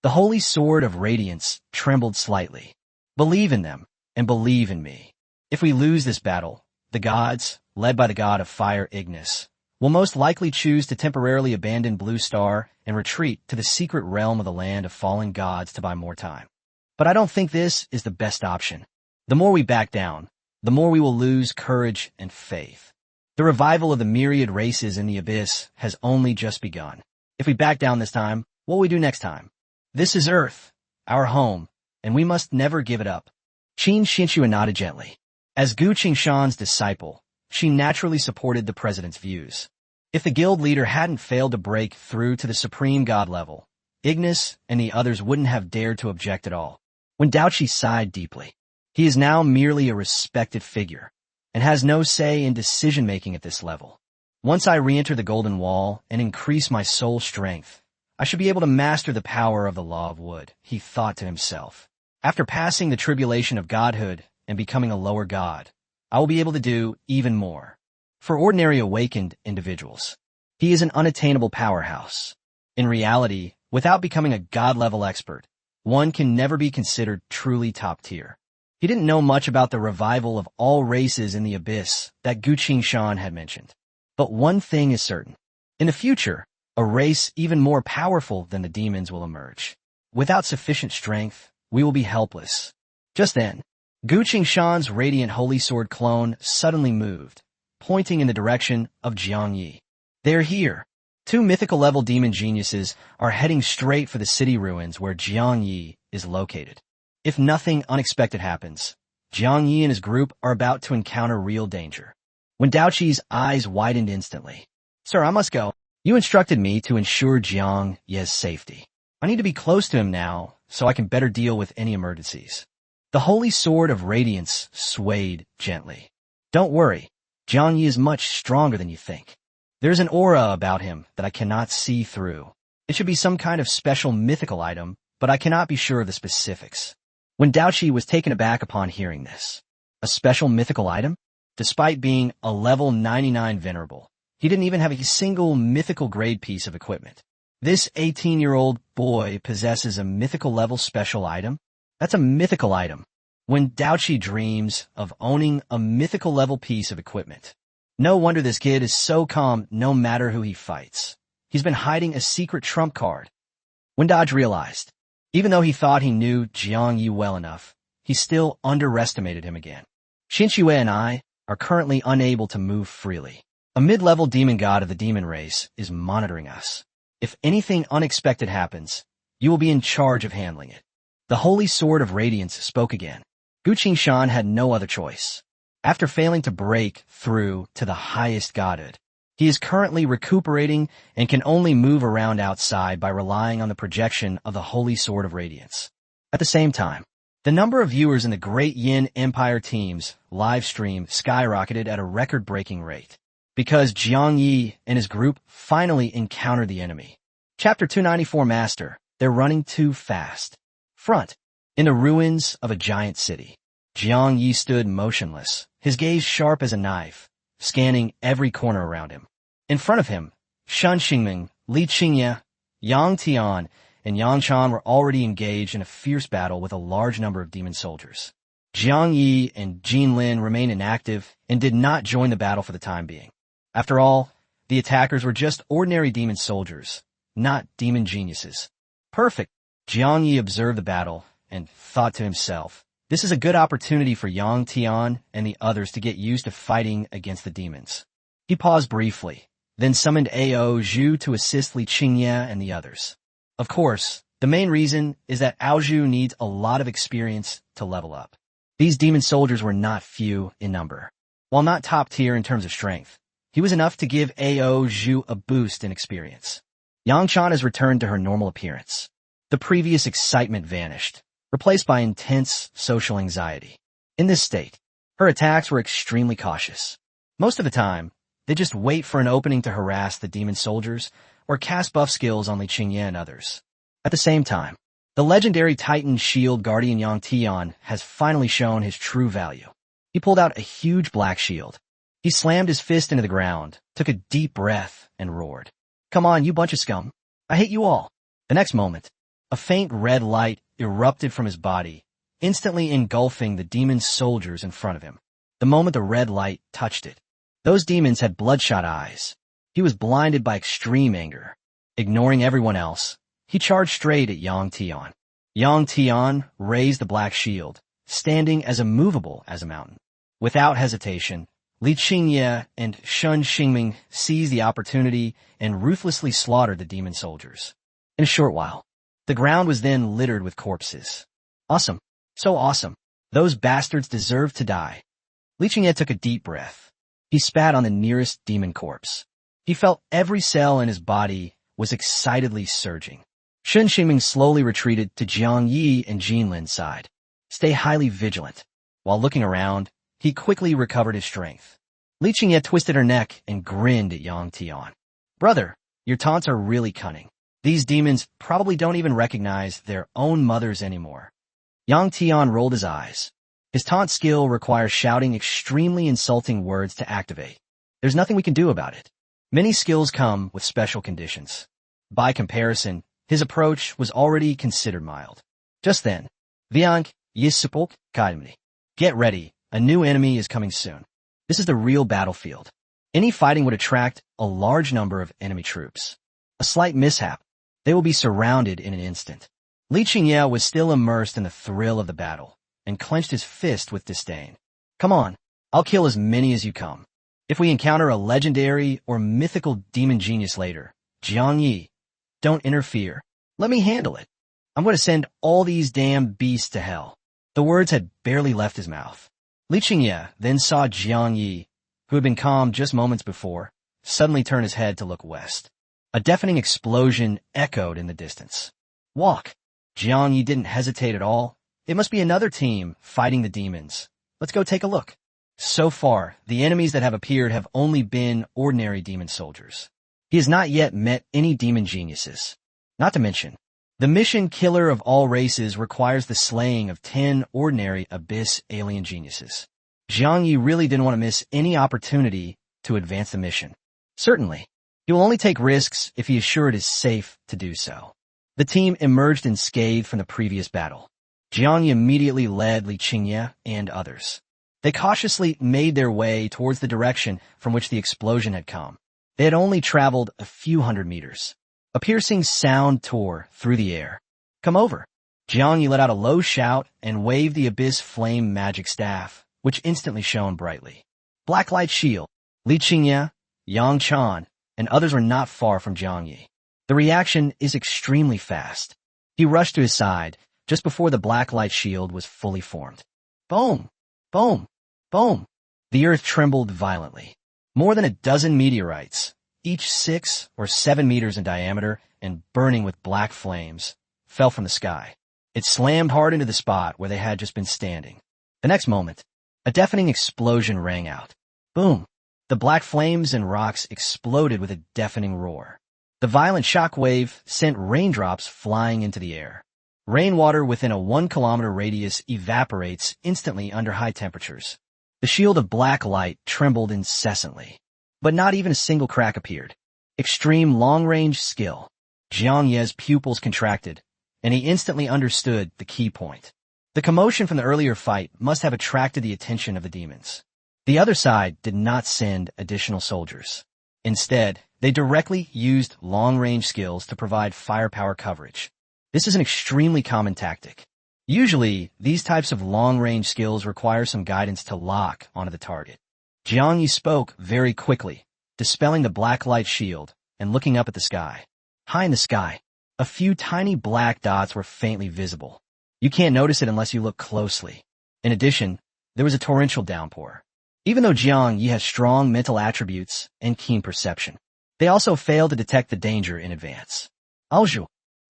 The holy sword of radiance trembled slightly. Believe in them, and believe in me. If we lose this battle, the gods, led by the god of fire Ignis, will most likely choose to temporarily abandon Blue Star and retreat to the secret realm of the land of fallen gods to buy more time. But I don't think this is the best option. The more we back down, the more we will lose courage and faith. The revival of the myriad races in the abyss has only just begun. If we back down this time, what will we do next time? This is Earth, our home, and we must never give it up. Qin Xinshu nodded gently. As Gu Qingshan's disciple, she naturally supported the president's views. If the guild leader hadn't failed to break through to the supreme god level, Ignis and the others wouldn't have dared to object at all. When Daoqi sighed deeply, he is now merely a respected figure, and has no say in decision-making at this level. Once I re-enter the Golden Wall and increase my soul strength, I should be able to master the power of the Law of Wood, he thought to himself. After passing the tribulation of godhood and becoming a lower god, I will be able to do even more. For ordinary awakened individuals, he is an unattainable powerhouse. In reality, without becoming a god-level expert, one can never be considered truly top-tier. He didn't know much about the revival of all races in the abyss that Gu Qingshan had mentioned. But one thing is certain. In the future, a race even more powerful than the demons will emerge. Without sufficient strength, we will be helpless. Just then, Gu Qingshan's radiant holy sword clone suddenly moved, pointing in the direction of Jiang Yi. They're here. 2 mythical-level demon geniuses are heading straight for the city ruins where Jiang Yi is located. If nothing unexpected happens, Jiang Yi and his group are about to encounter real danger. When Daoqi's eyes widened instantly, Sir, I must go. You instructed me to ensure Jiang Ye's safety. I need to be close to him now so I can better deal with any emergencies. The holy sword of radiance swayed gently. Don't worry, Jiang Yi is much stronger than you think. There's an aura about him that I cannot see through. It should be some kind of special mythical item, but I cannot be sure of the specifics. When Daoqi was taken aback upon hearing this. A special mythical item? Despite being a level 99 venerable, he didn't even have a single mythical grade piece of equipment. This 18-year-old boy possesses a mythical level special item? That's a mythical item. When Daoqi dreams of owning a mythical level piece of equipment. No wonder this kid is so calm no matter who he fights. He's been hiding a secret trump card. When Dodge realized, even though he thought he knew Jiang Yi well enough, he still underestimated him again. Xinxue and I are currently unable to move freely. A mid-level demon god of the demon race is monitoring us. If anything unexpected happens, you will be in charge of handling it. The Holy Sword of Radiance spoke again. Gu Qingshan had no other choice. After failing to break through to the highest godhood, he is currently recuperating and can only move around outside by relying on the projection of the Holy Sword of Radiance. At the same time, the number of viewers in the Great Yin Empire team's live stream skyrocketed at a record-breaking rate, because Jiang Yi and his group finally encountered the enemy. Chapter 294 Master, they're running too fast. Front. In the ruins of a giant city, Jiang Yi stood motionless, his gaze sharp as a knife, scanning every corner around him. In front of him, Shen Xingming, Li Qingye, Yang Tian, and Yang Chan were already engaged in a fierce battle with a large number of demon soldiers. Jiang Yi and Jin Lin remained inactive and did not join the battle for the time being. After all, the attackers were just ordinary demon soldiers, not demon geniuses. Perfect. Jiang Yi observed the battle and thought to himself, this is a good opportunity for Yang Tian and the others to get used to fighting against the demons. He paused briefly, then summoned Ao Zhu to assist Li Qingye and the others. Of course, the main reason is that Ao Zhu needs a lot of experience to level up. These demon soldiers were not few in number. While not top tier in terms of strength, he was enough to give Ao Zhu a boost in experience. Yang Chan has returned to her normal appearance. The previous excitement vanished, replaced by intense social anxiety. In this state, her attacks were extremely cautious. Most of the time, they just wait for an opening to harass the demon soldiers or cast buff skills on Li Qingye and others. At the same time, the legendary Titan Shield Guardian Yang Tian has finally shown his true value. He pulled out a huge black shield. He slammed his fist into the ground, took a deep breath, and roared. Come on, you bunch of scum. I hate you all. The next moment, a faint red light erupted from his body, instantly engulfing the demon soldiers in front of him. The moment the red light touched it, those demons had bloodshot eyes. He was blinded by extreme anger. Ignoring everyone else, he charged straight at Yang Tian. Yang Tian raised the black shield, standing as immovable as a mountain. Without hesitation, Li Qingye and Shen Xingming seized the opportunity and ruthlessly slaughtered the demon soldiers. In a short while, the ground was then littered with corpses. Awesome. So awesome. Those bastards deserve to die. Li Qingye took a deep breath. He spat on the nearest demon corpse. He felt every cell in his body was excitedly surging. Shen Xingming slowly retreated to Jiang Yi and Jin Lin's side. Stay highly vigilant. While looking around, he quickly recovered his strength. Li Qingye twisted her neck and grinned at Yang Tian. Brother, your taunts are really cunning. These demons probably don't even recognize their own mothers anymore. Yang Tian rolled his eyes. His taunt skill requires shouting extremely insulting words to activate. There's nothing we can do about it. Many skills come with special conditions. By comparison, his approach was already considered mild. Just then, Viank Yisupok Kaimni. Get ready, a new enemy is coming soon. This is the real battlefield. Any fighting would attract a large number of enemy troops. A slight mishap, they will be surrounded in an instant. Li Qingye was still immersed in the thrill of the battle, and clenched his fist with disdain. Come on, I'll kill as many as you come. If we encounter a legendary or mythical demon genius later, Jiang Yi, don't interfere. Let me handle it. I'm going to send all these damn beasts to hell. The words had barely left his mouth. Li Qingye then saw Jiang Yi, who had been calm just moments before, suddenly turned his head to look west. A deafening explosion echoed in the distance. Walk! Jiang Yi didn't hesitate at all. It must be another team fighting the demons. Let's go take a look. So far, the enemies that have appeared have only been ordinary demon soldiers. He has not yet met any demon geniuses. Not to mention, the mission killer of all races requires the slaying of 10 ordinary abyss alien geniuses. Jiang Yi really didn't want to miss any opportunity to advance the mission. Certainly, he will only take risks if he is sure it is safe to do so. The team emerged unscathed from the previous battle. Jiang Yi immediately led Li Qingye and others. They cautiously made their way towards the direction from which the explosion had come. They had only traveled a few hundred meters. A piercing sound tore through the air. Come over. Jiang Yi let out a low shout and waved the abyss flame magic staff, which instantly shone brightly. Blacklight shield. Li Qingye, Yang Chan, and others were not far from Jiang Yi. The reaction is extremely fast. He rushed to his side just before the blacklight shield was fully formed. Boom! Boom! Boom! The earth trembled violently. More than a dozen meteorites, each 6 or 7 meters in diameter and burning with black flames, fell from the sky. It slammed hard into the spot where they had just been standing. The next moment, a deafening explosion rang out. Boom! The black flames and rocks exploded with a deafening roar. The violent shock wave sent raindrops flying into the air. Rainwater within a 1-kilometer radius evaporates instantly under high temperatures. The shield of black light trembled incessantly. But not even a single crack appeared. Extreme long-range skill. Jiang Yi's pupils contracted, and he instantly understood the key point. The commotion from the earlier fight must have attracted the attention of the demons. The other side did not send additional soldiers. Instead, they directly used long-range skills to provide firepower coverage. This is an extremely common tactic. Usually, these types of long-range skills require some guidance to lock onto the target. Jiang Yi spoke very quickly, dispelling the black light shield and looking up at the sky. High in the sky, a few tiny black dots were faintly visible. You can't notice it unless you look closely. In addition, there was a torrential downpour. Even though Jiang Yi has strong mental attributes and keen perception, they also failed to detect the danger in advance. Aozhu!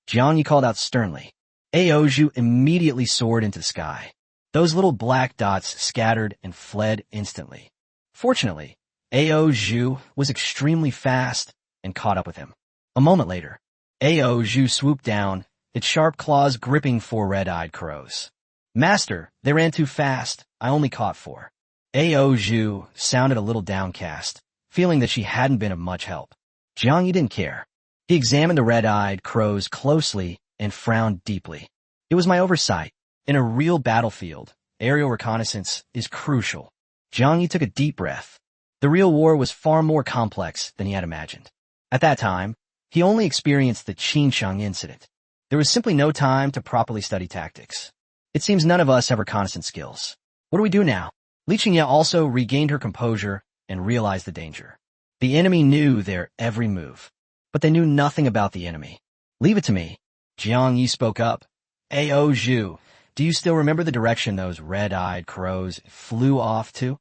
Jiang Yi called out sternly. Aozhu immediately soared into the sky. Those little black dots scattered and fled instantly. Fortunately, Aozhu was extremely fast and caught up with him. A moment later, Aozhu swooped down, its sharp claws gripping 4 red-eyed crows. Master, they ran too fast. I only caught 4. Aozhu sounded a little downcast, feeling that she hadn't been of much help. Jiang Yi didn't care. He examined the red-eyed crows closely and frowned deeply. It was my oversight. In a real battlefield, aerial reconnaissance is crucial. Jiang Yi took a deep breath. The real war was far more complex than he had imagined. At that time, he only experienced the Qinsheng incident. There was simply no time to properly study tactics. It seems none of us have reconnaissance skills. What do we do now? Li Qingye also regained her composure and realized the danger. The enemy knew their every move, but they knew nothing about the enemy. Leave it to me. Jiang Yi spoke up. Aozhu, do you still remember the direction those red-eyed crows flew off to?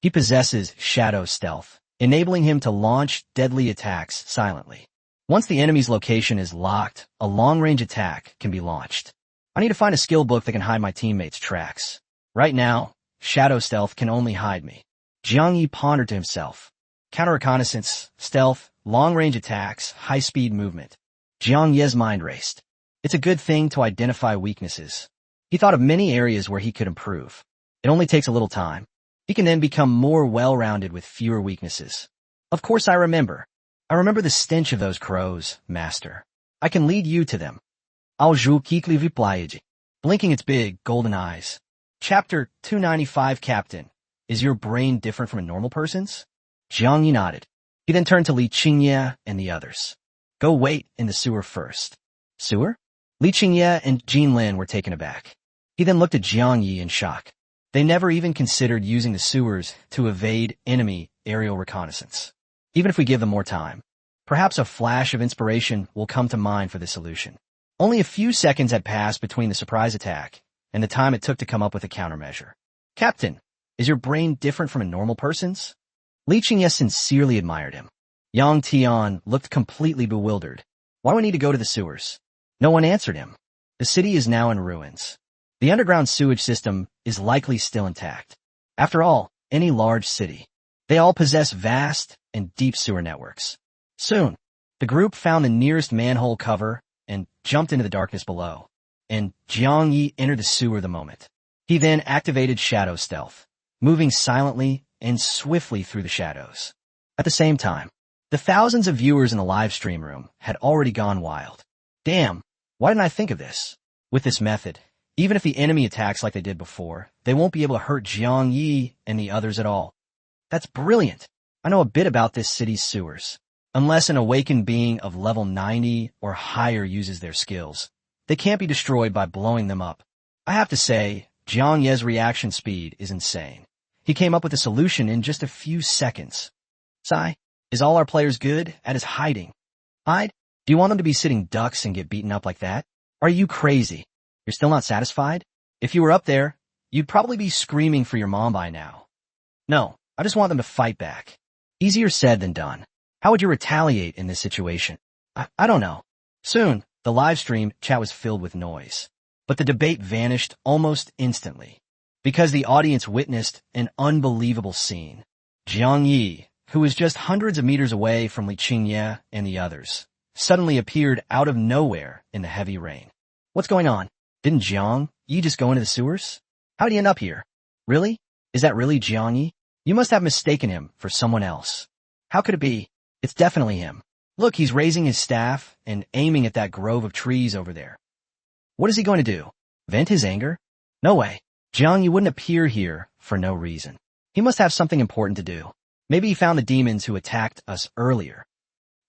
He possesses shadow stealth, enabling him to launch deadly attacks silently. Once the enemy's location is locked, a long-range attack can be launched. I need to find a skill book that can hide my teammates' tracks. Right now, shadow stealth can only hide me. Jiang Yi pondered to himself. Counter-reconnaissance, stealth, long-range attacks, high-speed movement. Jiang Yi's mind raced. It's a good thing to identify weaknesses. He thought of many areas where he could improve. It only takes a little time. He can then become more well-rounded with fewer weaknesses. Of course I remember. I remember the stench of those crows, master. I can lead you to them. Aozhu quickly replied, blinking its big, golden eyes. Chapter 295 Captain, is your brain different from a normal person's? Jiang Yi nodded. He then turned to Li Qingye and the others. Go wait in the sewer first. Sewer? Li Qingye and Jin Lin were taken aback. He then looked at Jiang Yi in shock. They never even considered using the sewers to evade enemy aerial reconnaissance. Even if we give them more time, perhaps a flash of inspiration will come to mind for the solution. Only a few seconds had passed between the surprise attack and the time it took to come up with a countermeasure. Captain, is your brain different from a normal person's? Li Qingye sincerely admired him. Yang Tian looked completely bewildered. Why do I need to go to the sewers? No one answered him. The city is now in ruins. The underground sewage system is likely still intact. After all, any large city. They all possess vast and deep sewer networks. Soon, the group found the nearest manhole cover and jumped into the darkness below. And Jiang Yi entered the sewer the moment. He then activated shadow stealth, moving silently and swiftly through the shadows. At the same time, the thousands of viewers in the live stream room had already gone wild. Damn, why didn't I think of this? With this method, even if the enemy attacks like they did before, they won't be able to hurt Jiang Yi and the others at all. That's brilliant. I know a bit about this city's sewers. Unless an awakened being of level 90 or higher uses their skills, they can't be destroyed by blowing them up. I have to say, Jiang Ye's reaction speed is insane. He came up with a solution in just a few seconds. Sai, is all our players good at his hiding? Hide? Do you want them to be sitting ducks and get beaten up like that? Are you crazy? You're still not satisfied? If you were up there, you'd probably be screaming for your mom by now. No, I just want them to fight back. Easier said than done. How would you retaliate in this situation? I don't know. Soon, the live stream chat was filled with noise. But the debate vanished almost instantly. Because the audience witnessed an unbelievable scene. Jiang Yi, who was just hundreds of meters away from Li Qingye and the others, suddenly appeared out of nowhere in the heavy rain. What's going on? Didn't Jiang Yi just go into the sewers? How'd he end up here? Really? Is that really Jiang Yi? You must have mistaken him for someone else. How could it be? It's definitely him. Look, he's raising his staff and aiming at that grove of trees over there. What is he going to do? Vent his anger? No way. Jiang Yi wouldn't appear here for no reason. He must have something important to do. Maybe he found the demons who attacked us earlier.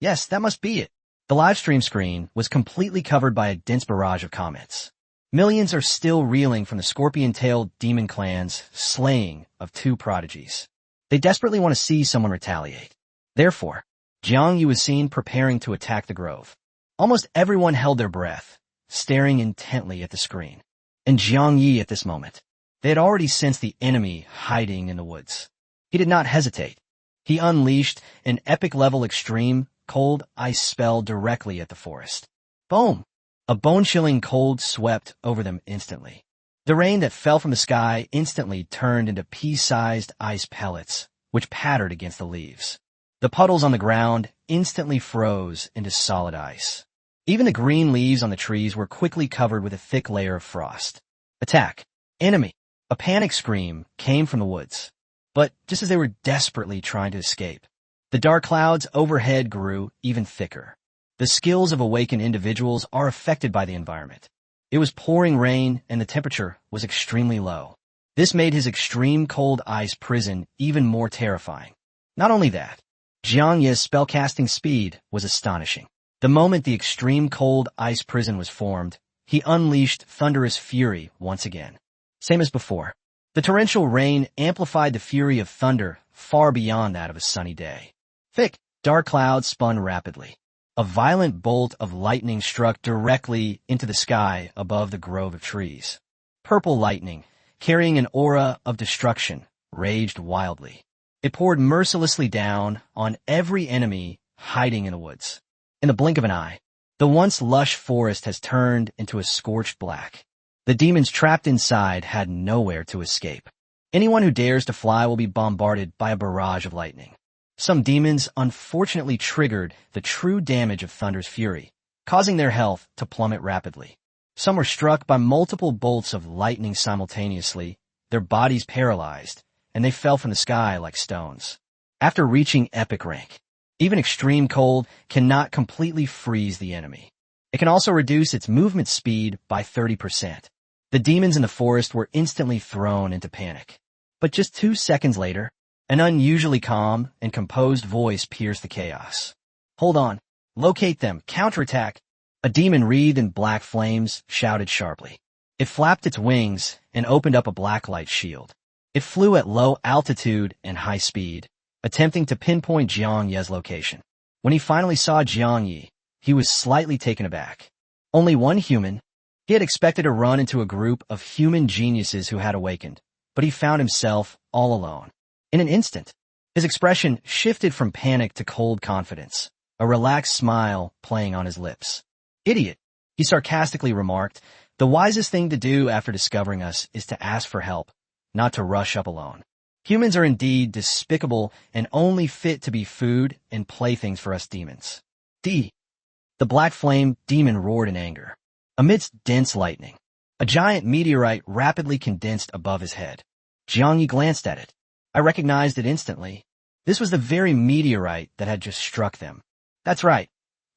Yes, that must be it. The live stream screen was completely covered by a dense barrage of comments. Millions are still reeling from the scorpion-tailed demon clan's slaying of two prodigies. They desperately want to see someone retaliate. Therefore, Jiang Yi was seen preparing to attack the grove. Almost everyone held their breath, staring intently at the screen. And Jiang Yi at this moment. They had already sensed the enemy hiding in the woods. He did not hesitate. He unleashed an epic-level extreme cold ice spell directly at the forest. Boom! A bone-chilling cold swept over them instantly. The rain that fell from the sky instantly turned into pea-sized ice pellets, which pattered against the leaves. The puddles on the ground instantly froze into solid ice. Even the green leaves on the trees were quickly covered with a thick layer of frost. Attack! Enemy! A panic scream came from the woods. But just as they were desperately trying to escape, the dark clouds overhead grew even thicker. The skills of awakened individuals are affected by the environment. It was pouring rain and the temperature was extremely low. This made his extreme cold ice prison even more terrifying. Not only that, Jiang Ye's spellcasting speed was astonishing. The moment the extreme cold ice prison was formed, he unleashed thunderous fury once again. Same as before. The torrential rain amplified the fury of thunder far beyond that of a sunny day. Thick, dark clouds spun rapidly. A violent bolt of lightning struck directly into the sky above the grove of trees. Purple lightning, carrying an aura of destruction, raged wildly. It poured mercilessly down on every enemy hiding in the woods. In the blink of an eye, the once lush forest has turned into a scorched black. The demons trapped inside had nowhere to escape. Anyone who dares to fly will be bombarded by a barrage of lightning. Some demons unfortunately triggered the true damage of thunder's fury, causing their health to plummet rapidly. Some were struck by multiple bolts of lightning simultaneously, their bodies paralyzed, and they fell from the sky like stones. After reaching epic rank, even extreme cold cannot completely freeze the enemy. It can also reduce its movement speed by 30%. The demons in the forest were instantly thrown into panic. But just 2 seconds later, an unusually calm and composed voice pierced the chaos. Hold on. Locate them. Counterattack. A demon wreathed in black flames shouted sharply. It flapped its wings and opened up a black light shield. It flew at low altitude and high speed, attempting to pinpoint Jiang Ye's location. When he finally saw Jiang Yi, he was slightly taken aback. Only one human. He had expected to run into a group of human geniuses who had awakened, but he found himself all alone. In an instant, His expression shifted from panic to cold confidence, a relaxed smile playing on his lips. "Idiot," he sarcastically remarked, "the wisest thing to do after discovering us is to ask for help, not to rush up alone. Humans are indeed despicable and only fit to be food and playthings for us demons." D. The black flame demon roared in anger. Amidst dense lightning, a giant meteorite rapidly condensed above his head. Jiangyi glanced at it. I recognized it instantly. This was the very meteorite that had just struck them. That's right.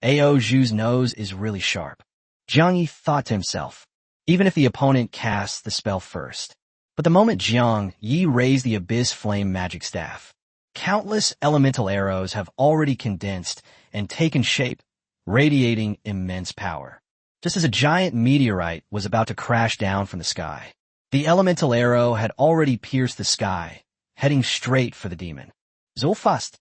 Ao Zhu's nose is really sharp. Jiangyi thought to himself, even if the opponent casts the spell first. But the moment Jiang Yi raised the Abyss Flame magic staff, countless elemental arrows have already condensed and taken shape, radiating immense power. Just as a giant meteorite was about to crash down from the sky, the elemental arrow had already pierced the sky, heading straight for the demon. So fast.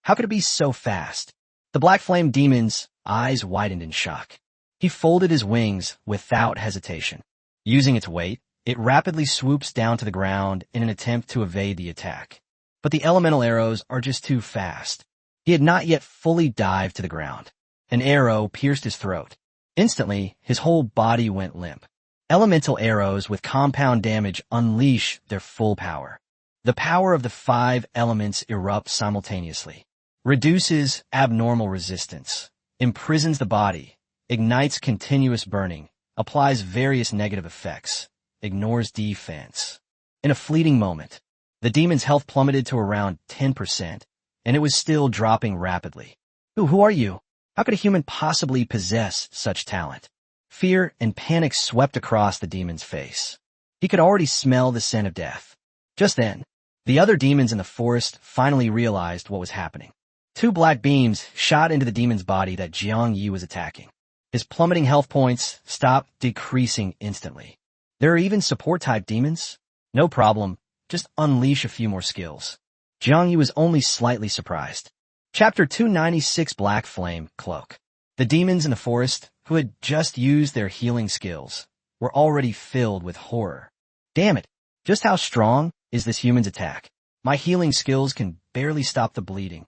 How could it be so fast? The black flame demon's eyes widened in shock. He folded his wings without hesitation. Using its weight, it rapidly swoops down to the ground in an attempt to evade the attack. But the elemental arrows are just too fast. He had not yet fully dived to the ground. An arrow pierced his throat. Instantly, his whole body went limp. Elemental arrows with compound damage unleash their full power. The power of the 5 elements erupts simultaneously, reduces abnormal resistance, imprisons the body, ignites continuous burning, applies various negative effects, ignores defense. In a fleeting moment, the demon's health plummeted to around 10%, and it was still dropping rapidly. Who are you? How could a human possibly possess such talent? Fear and panic swept across the demon's face. He could already smell the scent of death. Just then, the other demons in the forest finally realized what was happening. 2 black beams shot into the demon's body that Jiang Yi was attacking. His plummeting health points stopped decreasing instantly. There are even support-type demons? No problem, just unleash a few more skills. Jiang Yi was only slightly surprised. Chapter 296 Black Flame Cloak. The demons in the forest, who had just used their healing skills, were already filled with horror. Damn it, just how strong is this human's attack? My healing skills can barely stop the bleeding.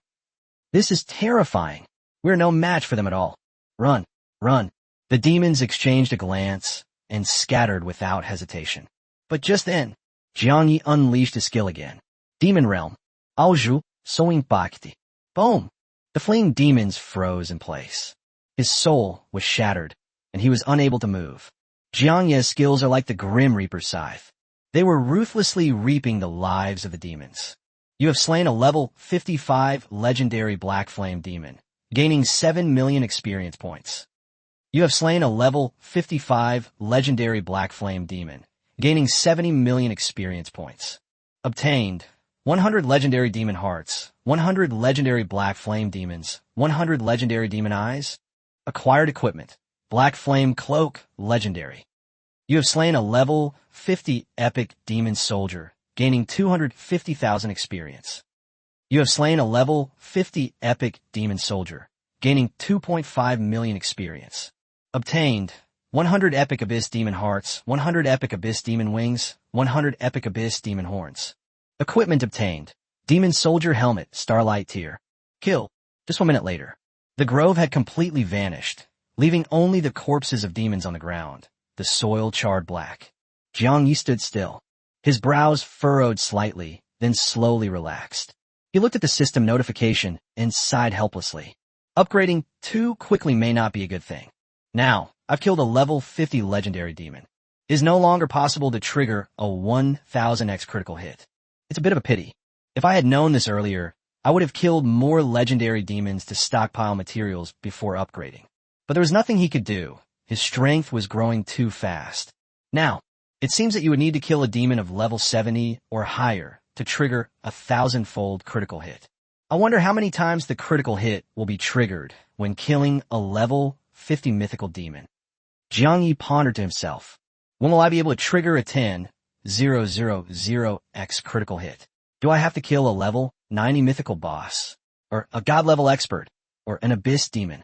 This is terrifying. We're no match for them at all. Run, run. The demons exchanged a glance and scattered without hesitation. But just then, Jiang Yi unleashed his skill again. Demon Realm. Aozhu, Soing Bhakti. Boom! The fleeing demons froze in place. His soul was shattered, and he was unable to move. Jiang Yi's skills are like the Grim Reaper's scythe. They were ruthlessly reaping the lives of the demons. You have slain a level 55 legendary Black Flame demon, gaining 7 million experience points. You have slain a level 55 legendary Black Flame demon, gaining 70 million experience points. Obtained 100 legendary demon hearts, 100 legendary Black Flame demons, 100 legendary demon eyes. Acquired equipment, Black Flame Cloak, legendary. You have slain a level 50 epic demon soldier, gaining 250,000 experience. You have slain a level 50 epic demon soldier, gaining 2.5 million experience. Obtained 100 epic abyss demon hearts, 100 epic abyss demon wings, 100 epic abyss demon horns. Equipment obtained, demon soldier helmet, starlight tier. Kill. Just 1 minute later, the grove had completely vanished, leaving only the corpses of demons on the ground, the soil charred black. Jiang Yi stood still. His brows furrowed slightly, then slowly relaxed. He looked at the system notification and sighed helplessly. Upgrading too quickly may not be a good thing. Now, I've killed a level 50 legendary demon. It is no longer possible to trigger a 1000x critical hit. It's a bit of a pity. If I had known this earlier, I would have killed more legendary demons to stockpile materials before upgrading. But there was nothing he could do. His strength was growing too fast. Now, it seems that you would need to kill a demon of level 70 or higher to trigger a 1000-fold critical hit. I wonder how many times the critical hit will be triggered when killing a level 50 mythical demon. Jiang Yi pondered to himself. When will I be able to trigger a 10,000x critical hit? Do I have to kill a level 90 mythical boss, or a god level expert, or an abyss demon?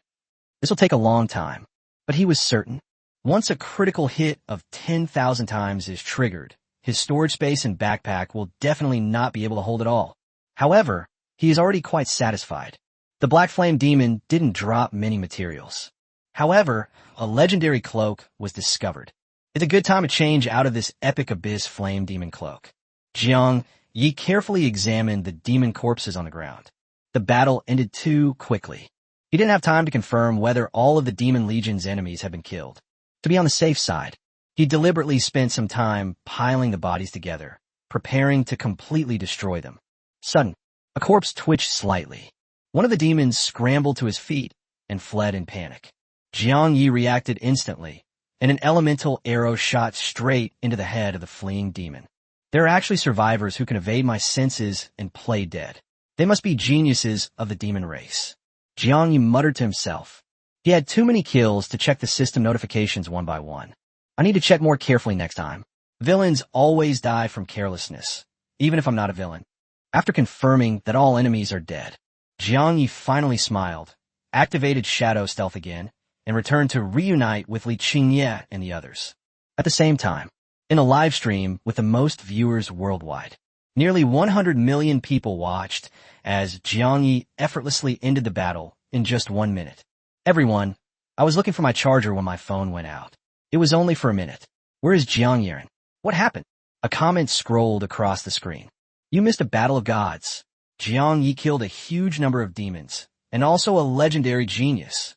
This will take a long time, but he was certain. Once a critical hit of 10,000 times is triggered, his storage space and backpack will definitely not be able to hold it all. However, he is already quite satisfied. The Black Flame Demon didn't drop many materials. However, a legendary cloak was discovered. It's a good time to change out of this epic Abyss Flame Demon cloak. Jiang Yi carefully examined the demon corpses on the ground. The battle ended too quickly. He didn't have time to confirm whether all of the Demon Legion's enemies had been killed. To be on the safe side, he deliberately spent some time piling the bodies together, preparing to completely destroy them. Suddenly, a corpse twitched slightly. One of the demons scrambled to his feet and fled in panic. Jiang Yi reacted instantly, and an elemental arrow shot straight into the head of the fleeing demon. There are actually survivors who can evade my senses and play dead. They must be geniuses of the demon race. Jiang Yi muttered to himself. He had too many kills to check the system notifications one by one. I need to check more carefully next time. Villains always die from carelessness, even if I'm not a villain. After confirming that all enemies are dead, Jiang Yi finally smiled, activated Shadow Stealth again, and returned to reunite with Li Qingye and the others. At the same time, in a live stream with the most viewers worldwide, nearly 100 million people watched as Jiang Yi effortlessly ended the battle in just 1 minute. Everyone, I was looking for my charger when my phone went out. It was only for a minute. Where is Jiang Yi? What happened? A comment scrolled across the screen. You missed a battle of gods. Jiang Yi killed a huge number of demons, and also a legendary genius.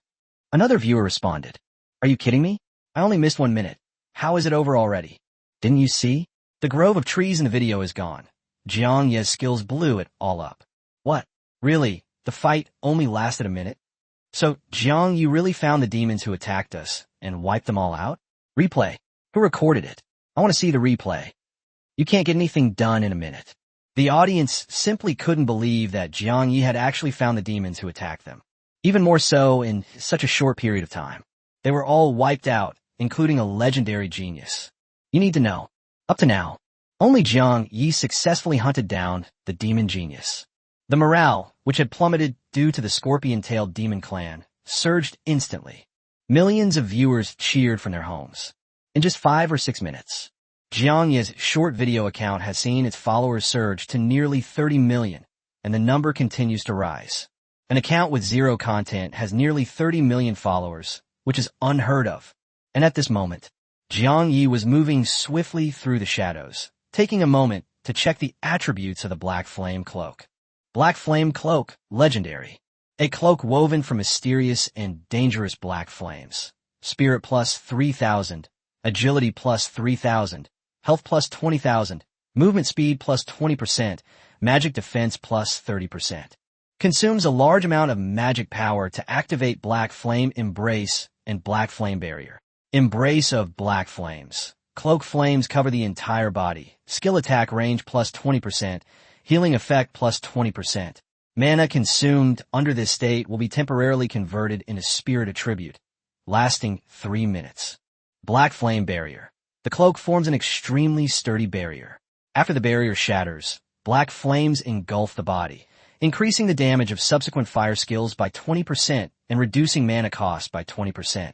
Another viewer responded. Are you kidding me? I only missed 1 minute. How is it over already? Didn't you see? The grove of trees in the video is gone. Jiang Yi's skills blew it all up. What? Really? The fight only lasted a minute? So, Jiang Yi really found the demons who attacked us and wiped them all out? Replay. Who recorded it? I want to see the replay. You can't get anything done in a minute. The audience simply couldn't believe that Jiang Yi had actually found the demons who attacked them. Even more so in such a short period of time. They were all wiped out, including a legendary genius. You need to know. Up to now, only Jiang Yi successfully hunted down the demon genius. The morale, which had plummeted due to the scorpion-tailed demon clan, surged instantly. Millions of viewers cheered from their homes. In just 5 or 6 minutes, Jiang Yi's short video account has seen its followers surge to nearly 30 million, and the number continues to rise. An account with zero content has nearly 30 million followers, which is unheard of. And at this moment, Jiang Yi was moving swiftly through the shadows, taking a moment to check the attributes of the Black Flame Cloak. Black Flame Cloak, legendary. A cloak woven from mysterious and dangerous black flames. Spirit plus 3,000. Agility plus 3,000. Health plus 20,000. Movement speed plus 20%. Magic defense plus 30%. Consumes a large amount of magic power to activate Black Flame Embrace and Black Flame Barrier. Embrace of Black Flames. Cloak flames cover the entire body. Skill attack range plus 20%. Healing effect plus 20%. Mana consumed under this state will be temporarily converted into spirit attribute, lasting 3 minutes. Black Flame Barrier. The cloak forms an extremely sturdy barrier. After the barrier shatters, black flames engulf the body, increasing the damage of subsequent fire skills by 20% and reducing mana cost by 20%.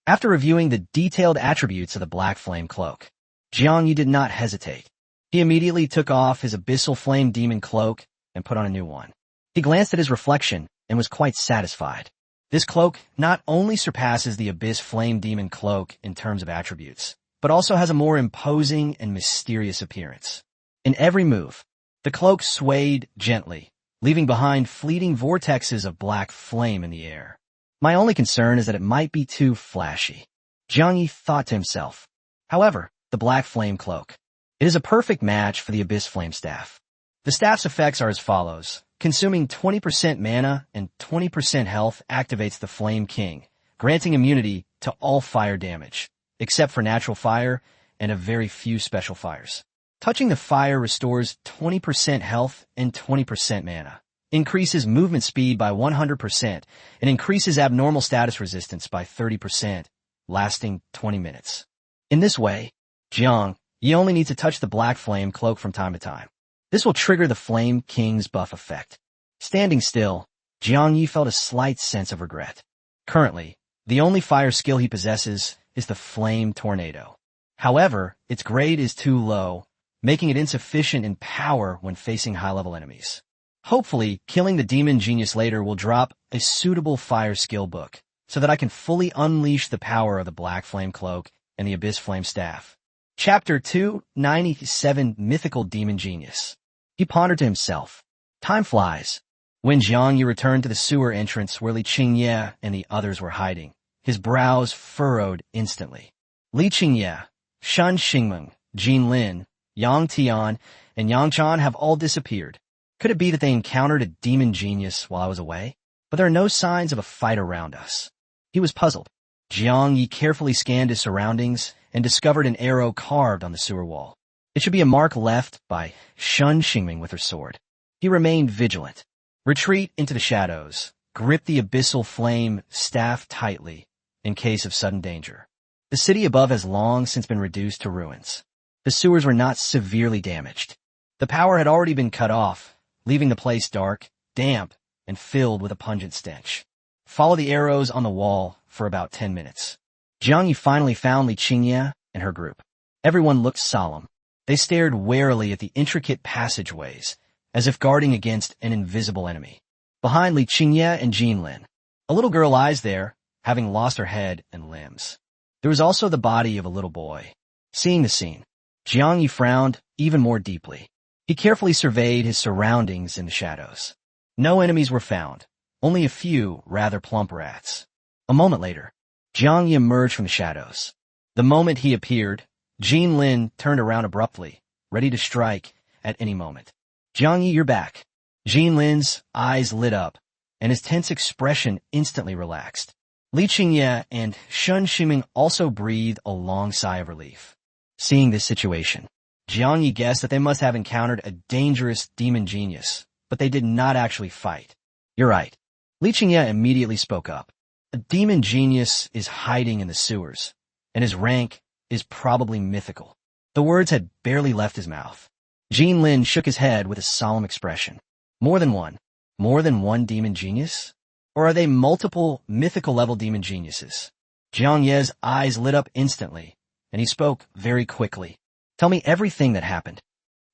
After reviewing the detailed attributes of the Black Flame Cloak, Jiang Yi did not hesitate. He immediately took off his Abyssal Flame Demon Cloak and put on a new one. He glanced at his reflection and was quite satisfied. This cloak not only surpasses the Abyss Flame Demon Cloak in terms of attributes, but also has a more imposing and mysterious appearance. In every move, the cloak swayed gently, leaving behind fleeting vortexes of black flame in the air. My only concern is that it might be too flashy, Jiang Yi thought to himself. However, the Black Flame Cloak. It is a perfect match for the Abyss Flame Staff. The staff's effects are as follows. Consuming 20% mana and 20% health activates the Flame King, granting immunity to all fire damage, except for natural fire and a very few special fires. Touching the fire restores 20% health and 20% mana, increases movement speed by 100%, and increases abnormal status resistance by 30%, lasting 20 minutes. In this way, Jiang Yi only needs to touch the Black Flame Cloak from time to time. This will trigger the Flame King's buff effect. Standing still, Jiang Yi felt a slight sense of regret. Currently, the only fire skill he possesses is the Flame Tornado. However, its grade is too low, making it insufficient in power when facing high-level enemies. Hopefully, killing the demon genius later will drop a suitable fire skill book, so that I can fully unleash the power of the Black Flame Cloak and the Abyss Flame Staff. Chapter 297 Mythical Demon Genius. He pondered to himself. Time flies. When Jiangyi returned to the sewer entrance where Li Qingye and the others were hiding, his brows furrowed instantly. Li Qingye, Shen Xingmeng, Jin Lin, Yang Tian, and Yang Chan have all disappeared. Could it be that they encountered a demon genius while I was away? But there are no signs of a fight around us. He was puzzled. Jiang Yi carefully scanned his surroundings and discovered an arrow carved on the sewer wall. It should be a mark left by Shen Xingming with her sword. He remained vigilant. Retreat into the shadows. Grip the abyssal flame staff tightly in case of sudden danger. The city above has long since been reduced to ruins. The sewers were not severely damaged. The power had already been cut off, leaving the place dark, damp, and filled with a pungent stench. Follow the arrows on the wall for about 10 minutes. Jiang Yi finally found Li Qingye and her group. Everyone looked solemn. They stared warily at the intricate passageways, as if guarding against an invisible enemy. Behind Li Qingye and Jin Lin, a little girl lies there, having lost her head and limbs. There was also the body of a little boy. Seeing the scene, Jiang Yi frowned even more deeply. He carefully surveyed his surroundings in the shadows. No enemies were found, only a few rather plump rats. A moment later, Jiang Yi emerged from the shadows. The moment he appeared, Jin Lin turned around abruptly, ready to strike at any moment. Jiang Yi, you're back. Jin Lin's eyes lit up, and his tense expression instantly relaxed. Li Qingye and Shen Ximing also breathed a long sigh of relief. Seeing this situation, Jiang Yi guessed that they must have encountered a dangerous demon genius, but they did not actually fight. You're right. Li Qingye immediately spoke up. A demon genius is hiding in the sewers, and his rank is probably mythical. The words had barely left his mouth. Jin Lin shook his head with a solemn expression. More than one? More than one demon genius? Or are they multiple mythical-level demon geniuses? Jiang Ye's eyes lit up instantly, and he spoke very quickly. Tell me everything that happened.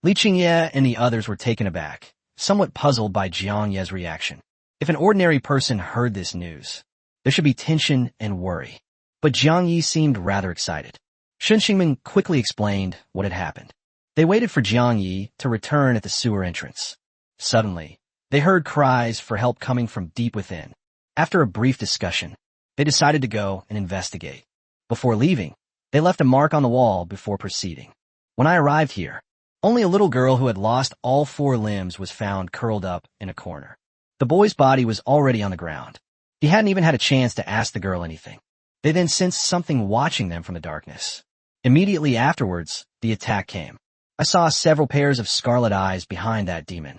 Li Qingye and the others were taken aback, somewhat puzzled by Jiang Ye's reaction. If an ordinary person heard this news, there should be tension and worry. But Jiang Yi seemed rather excited. Shen Xingming quickly explained what had happened. They waited for Jiang Yi to return at the sewer entrance. Suddenly, they heard cries for help coming from deep within. After a brief discussion, they decided to go and investigate. Before leaving, they left a mark on the wall before proceeding. When I arrived here, only a little girl who had lost all 4 limbs was found curled up in a corner. The boy's body was already on the ground. He hadn't even had a chance to ask the girl anything. They then sensed something watching them from the darkness. Immediately afterwards, the attack came. I saw several pairs of scarlet eyes behind that demon.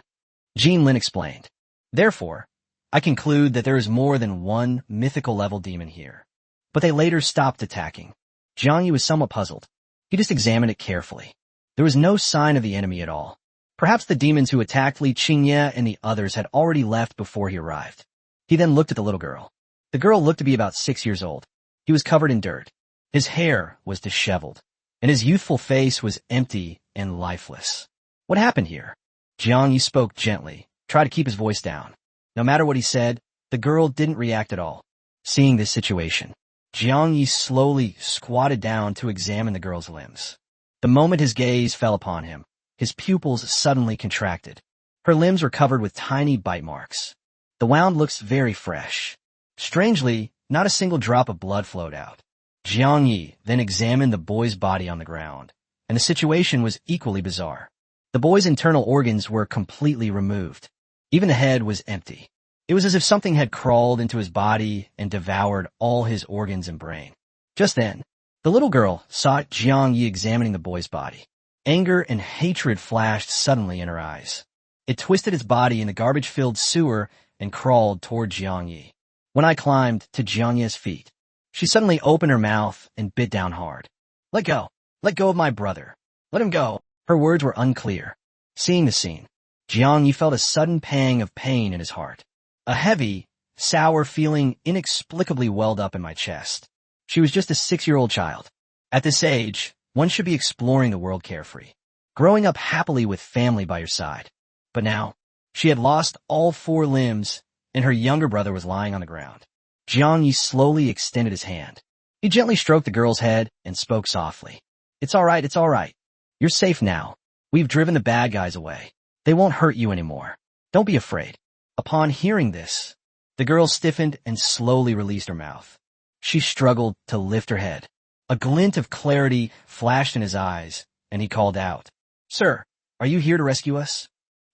Jin Lin explained. Therefore, I conclude that there is more than one mythical-level demon here. But they later stopped attacking. Jiang Yi was somewhat puzzled. He just examined it carefully. There was no sign of the enemy at all. Perhaps the demons who attacked Li Qingye and the others had already left before he arrived. He then looked at the little girl. The girl looked to be about 6 years old. He was covered in dirt. His hair was disheveled, and his youthful face was empty and lifeless. What happened here? Jiang Yi spoke gently, tried to keep his voice down. No matter what he said, the girl didn't react at all. Seeing this situation, Jiang Yi slowly squatted down to examine the girl's limbs. The moment his gaze fell upon him, his pupils suddenly contracted. Her limbs were covered with tiny bite marks. The wound looks very fresh. Strangely, not a single drop of blood flowed out. Jiang Yi then examined the boy's body on the ground, and the situation was equally bizarre. The boy's internal organs were completely removed. Even the head was empty. It was as if something had crawled into his body and devoured all his organs and brain. Just then, the little girl saw Jiang Yi examining the boy's body. Anger and hatred flashed suddenly in her eyes. It twisted its body in the garbage-filled sewer and crawled toward Jiang Yi. When I climbed to Jiang Yi's feet, she suddenly opened her mouth and bit down hard. Let go. Let go of my brother. Let him go. Her words were unclear. Seeing the scene, Jiang Yi felt a sudden pang of pain in his heart. A heavy, sour feeling inexplicably welled up in my chest. She was just a 6-year-old child. At this age, one should be exploring the world carefree, growing up happily with family by your side. But now, She had lost all 4 limbs, and her younger brother was lying on the ground. Jiang Yi slowly extended his hand. He gently stroked the girl's head and spoke softly. It's all right, it's all right. You're safe now. We've driven the bad guys away. They won't hurt you anymore. Don't be afraid. Upon hearing this, the girl stiffened and slowly released her mouth. She struggled to lift her head. A glint of clarity flashed in his eyes, and he called out, Sir, are you here to rescue us?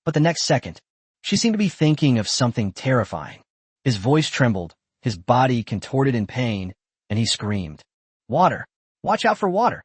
But the next second, she seemed to be thinking of something terrifying. His voice trembled, his body contorted in pain, and he screamed, Water! Watch out for water!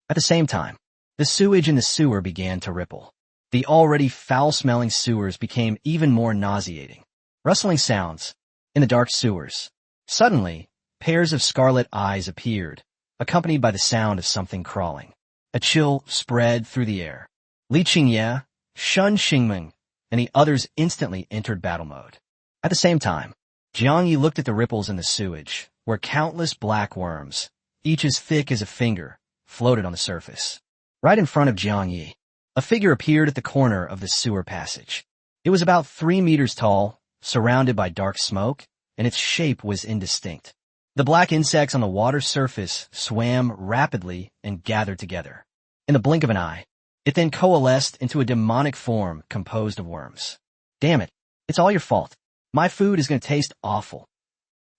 At the same time, the sewage in the sewer began to ripple. The already foul-smelling sewers became even more nauseating. Rustling sounds in the dark sewers. Suddenly, pairs of scarlet eyes appeared, accompanied by the sound of something crawling. A chill spread through the air. Li Qingye, Shun Xingming, and the others instantly entered battle mode. At the same time, Jiang Yi looked at the ripples in the sewage, where countless black worms, each as thick as a finger, floated on the surface. Right in front of Jiang Yi, a figure appeared at the corner of the sewer passage. It was about 3 meters tall, surrounded by dark smoke, and its shape was indistinct. The black insects on the water surface swam rapidly and gathered together. In the blink of an eye, it then coalesced into a demonic form composed of worms. Damn it, it's all your fault. My food is going to taste awful.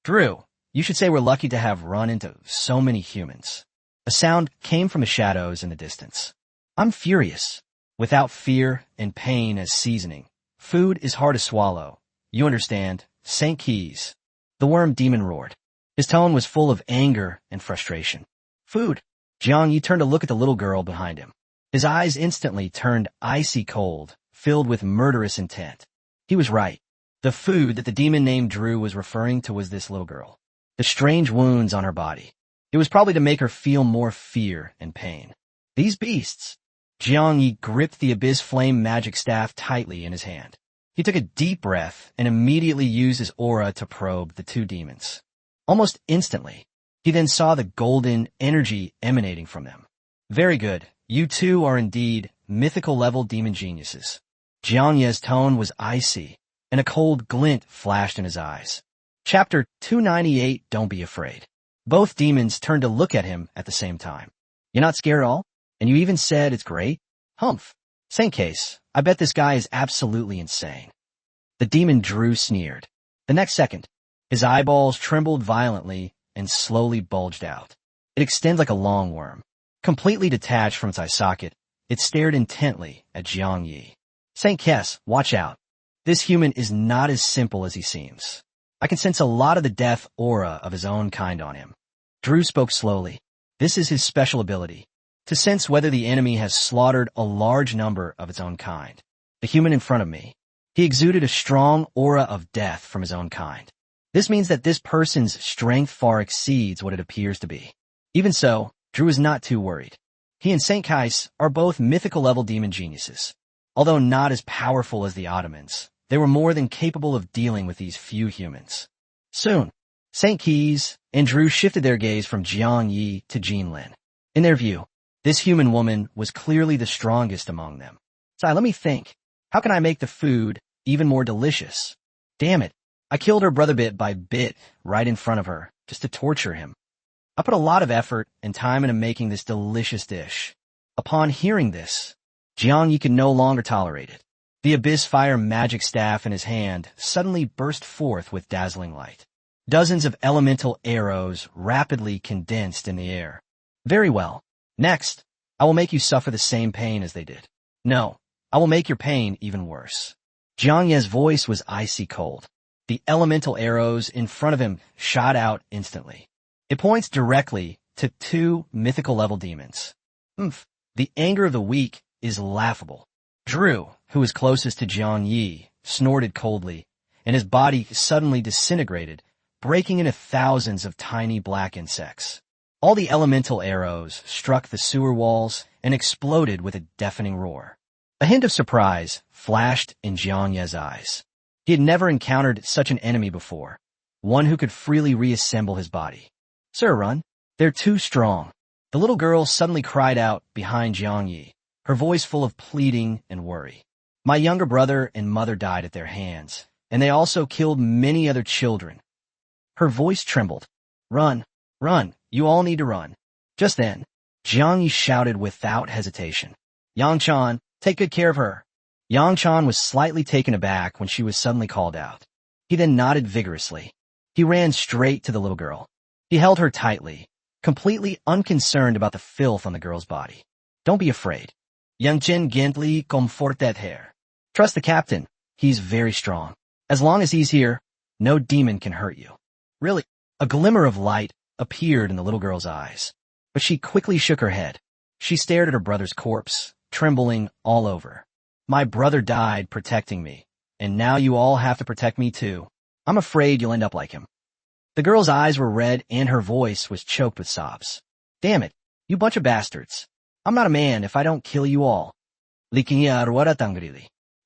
Drew, you should say we're lucky to have run into so many humans. A sound came from the shadows in the distance. I'm furious. Without fear and pain as seasoning, food is hard to swallow. You understand, St. Keys. The worm demon roared. His tone was full of anger and frustration. Food. Jiang Yi turned to look at the little girl behind him. His eyes instantly turned icy cold, filled with murderous intent. He was right. The food that the demon named Drew was referring to was this little girl. The strange wounds on her body. It was probably to make her feel more fear and pain. These beasts. Jiang Yi gripped the abyss flame magic staff tightly in his hand. He took a deep breath and immediately used his aura to probe the 2 demons. Almost instantly, he then saw the golden energy emanating from them. Very good. You 2 are indeed mythical-level demon geniuses. Jiang Ye's tone was icy, and a cold glint flashed in his eyes. Chapter 298, Don't Be Afraid. Both demons turned to look at him at the same time. You're not scared at all? And you even said it's great? Humph. Same case. I bet this guy is absolutely insane. The demon Drew sneered. The next second, his eyeballs trembled violently and slowly bulged out. It extended like a long worm. Completely detached from its eye socket, it stared intently at Jiang Yi. St. Kes, watch out. This human is not as simple as he seems. I can sense a lot of the death aura of his own kind on him. Drew spoke slowly. This is his special ability, to sense whether the enemy has slaughtered a large number of its own kind. The human in front of me. He exuded a strong aura of death from his own kind. This means that this person's strength far exceeds what it appears to be. Even so, Drew is not too worried. He and St. Kais are both mythical-level demon geniuses. Although not as powerful as the Ottomans, they were more than capable of dealing with these few humans. Soon, St. Keys and Drew shifted their gaze from Jiang Yi to Jinlin. In their view, this human woman was clearly the strongest among them. So let me think. How can I make the food even more delicious? Damn it. I killed her brother bit by bit right in front of her, just to torture him. I put a lot of effort and time into making this delicious dish. Upon hearing this, Jiang Yi could no longer tolerate it. The abyss fire magic staff in his hand suddenly burst forth with dazzling light. Dozens of elemental arrows rapidly condensed in the air. Very well. Next, I will make you suffer the same pain as they did. No, I will make your pain even worse. Jiang Ye's voice was icy cold. The elemental arrows in front of him shot out instantly. It points directly to 2 mythical-level demons. The anger of the weak is laughable. Drew, who was closest to Jiang Yi, snorted coldly, and his body suddenly disintegrated, breaking into thousands of tiny black insects. All the elemental arrows struck the sewer walls and exploded with a deafening roar. A hint of surprise flashed in Jiang Ye's eyes. He had never encountered such an enemy before, one who could freely reassemble his body. Sir, run. They're too strong. The little girl suddenly cried out behind Jiang Yi, her voice full of pleading and worry. My younger brother and mother died at their hands, and they also killed many other children. Her voice trembled. Run, run, you all need to run. Just then, Jiang Yi shouted without hesitation. Yang Chan, take good care of her. Yang Chan was slightly taken aback when she was suddenly called out. He then nodded vigorously. He ran straight to the little girl. He held her tightly, completely unconcerned about the filth on the girl's body. Don't be afraid. Yang Chen gently comforted her. Trust the captain. He's very strong. As long as he's here, no demon can hurt you. Really? A glimmer of light appeared in the little girl's eyes, but she quickly shook her head. She stared at her brother's corpse, trembling all over. My brother died protecting me, and now you all have to protect me too. I'm afraid you'll end up like him. The girl's eyes were red and her voice was choked with sobs. Damn it, you bunch of bastards. I'm not a man if I don't kill you all.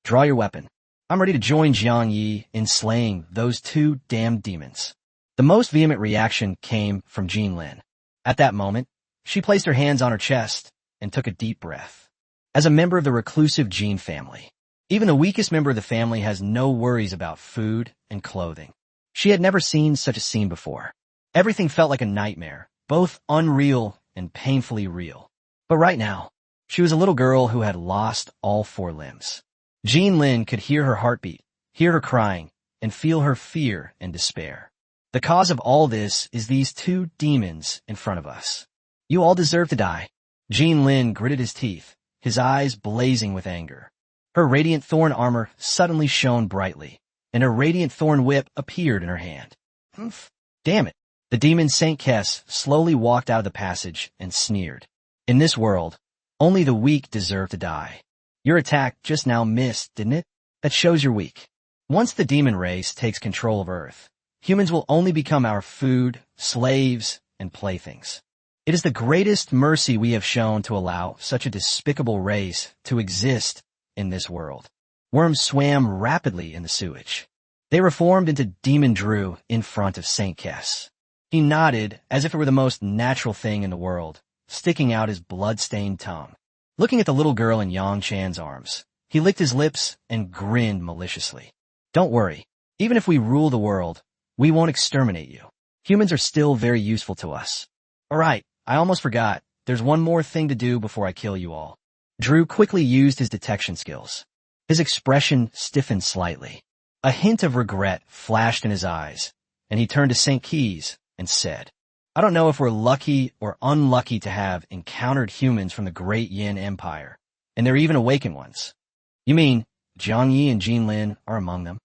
Draw your weapon. I'm ready to join Jiang Yi in slaying those two damned demons. The most vehement reaction came from Jean Lin. At that moment, she placed her hands on her chest and took a deep breath. As a member of the reclusive Jean family, even the weakest member of the family has no worries about food and clothing. She had never seen such a scene before. Everything felt like a nightmare, both unreal and painfully real. But right now, she was a little girl who had lost all 4 limbs. Jean Lin could hear her heartbeat, hear her crying, and feel her fear and despair. The cause of all this is these 2 demons in front of us. You all deserve to die. Jean Lin gritted his teeth, his eyes blazing with anger. Her radiant thorn armor suddenly shone brightly, and a radiant thorn whip appeared in her hand. Humph. Damn it. The demon Saint Kess slowly walked out of the passage and sneered. In this world, only the weak deserve to die. Your attack just now missed, didn't it? That shows you're weak. Once the demon race takes control of Earth, humans will only become our food, slaves, and playthings. It is the greatest mercy we have shown to allow such a despicable race to exist in this world. Worms swam rapidly in the sewage. They reformed into Demon Drew in front of Saint Kess. He nodded as if it were the most natural thing in the world, sticking out his blood-stained tongue. Looking at the little girl in Yang Chan's arms, he licked his lips and grinned maliciously. Don't worry. Even if we rule the world, we won't exterminate you. Humans are still very useful to us. All right, I almost forgot. There's one more thing to do before I kill you all. Drew quickly used his detection skills. His expression stiffened slightly. A hint of regret flashed in his eyes, and he turned to St. Keys and said, I don't know if we're lucky or unlucky to have encountered humans from the Great Yin Empire, and they're even awakened ones. You mean Jiang Yi and Jean Lin are among them?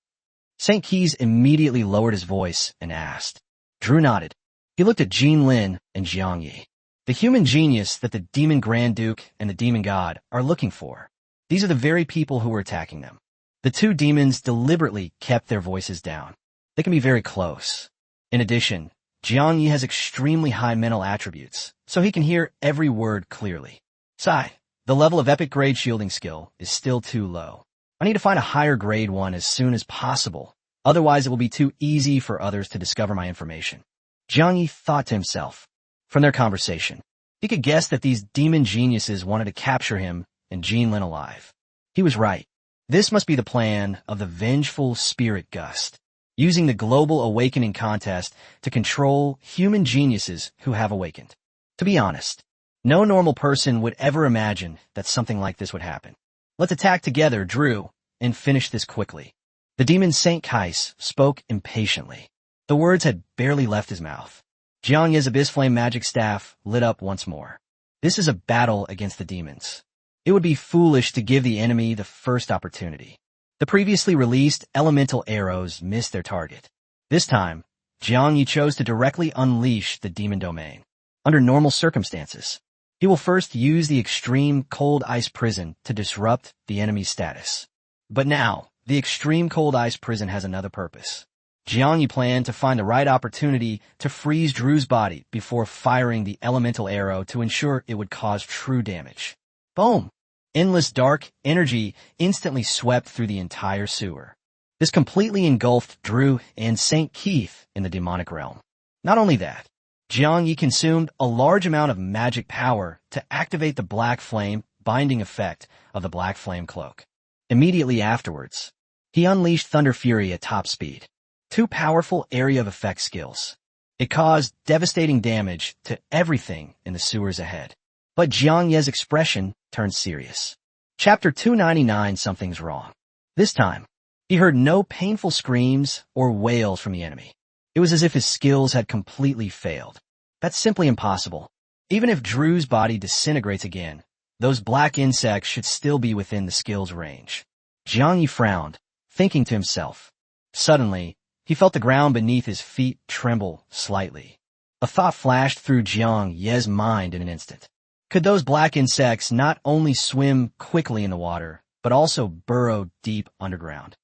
St. Keys immediately lowered his voice and asked. Drew nodded. He looked at Jean Lin and Jiang Yi, the human genius that the Demon Grand Duke and the Demon God are looking for. These are the very people who were attacking them. The 2 demons deliberately kept their voices down. They can be very close. In addition, Jiang Yi has extremely high mental attributes, so he can hear every word clearly. Sigh, the level of epic grade shielding skill is still too low. I need to find a higher grade one as soon as possible, otherwise it will be too easy for others to discover my information. Jiang Yi thought to himself. From their conversation, he could guess that these demon geniuses wanted to capture him and Jean Lin alive. He was right. This must be the plan of the vengeful spirit gust, using the global awakening contest to control human geniuses who have awakened. To be honest, no normal person would ever imagine that something like this would happen. Let's attack together, Drew, and finish this quickly. The demon Saint Kais spoke impatiently. The words had barely left his mouth. Jiang Yi's Abyss Flame magic staff lit up once more. This is a battle against the demons. It would be foolish to give the enemy the first opportunity. The previously released elemental arrows missed their target. This time, Jiang Yi chose to directly unleash the demon domain. Under normal circumstances, he will first use the extreme cold ice prison to disrupt the enemy's status. But now, the extreme cold ice prison has another purpose. Jiang Yi planned to find the right opportunity to freeze Drew's body before firing the elemental arrow to ensure it would cause true damage. Boom! Endless dark energy instantly swept through the entire sewer. This completely engulfed Drew and St. Keith in the demonic realm. Not only that, Jiang Yi consumed a large amount of magic power to activate the black flame binding effect of the black flame cloak. Immediately afterwards, he unleashed Thunder Fury at top speed. Two powerful area of effect skills. It caused devastating damage to everything in the sewers ahead. But Jiang Ye's expression turned serious. Chapter 299, Something's Wrong. This time, he heard no painful screams or wails from the enemy. It was as if his skills had completely failed. That's simply impossible. Even if Drew's body disintegrates again, those black insects should still be within the skill's range. Jiang Yi frowned, thinking to himself. Suddenly, he felt the ground beneath his feet tremble slightly. A thought flashed through Jiang Ye's mind in an instant. Could those black insects not only swim quickly in the water, but also burrow deep underground?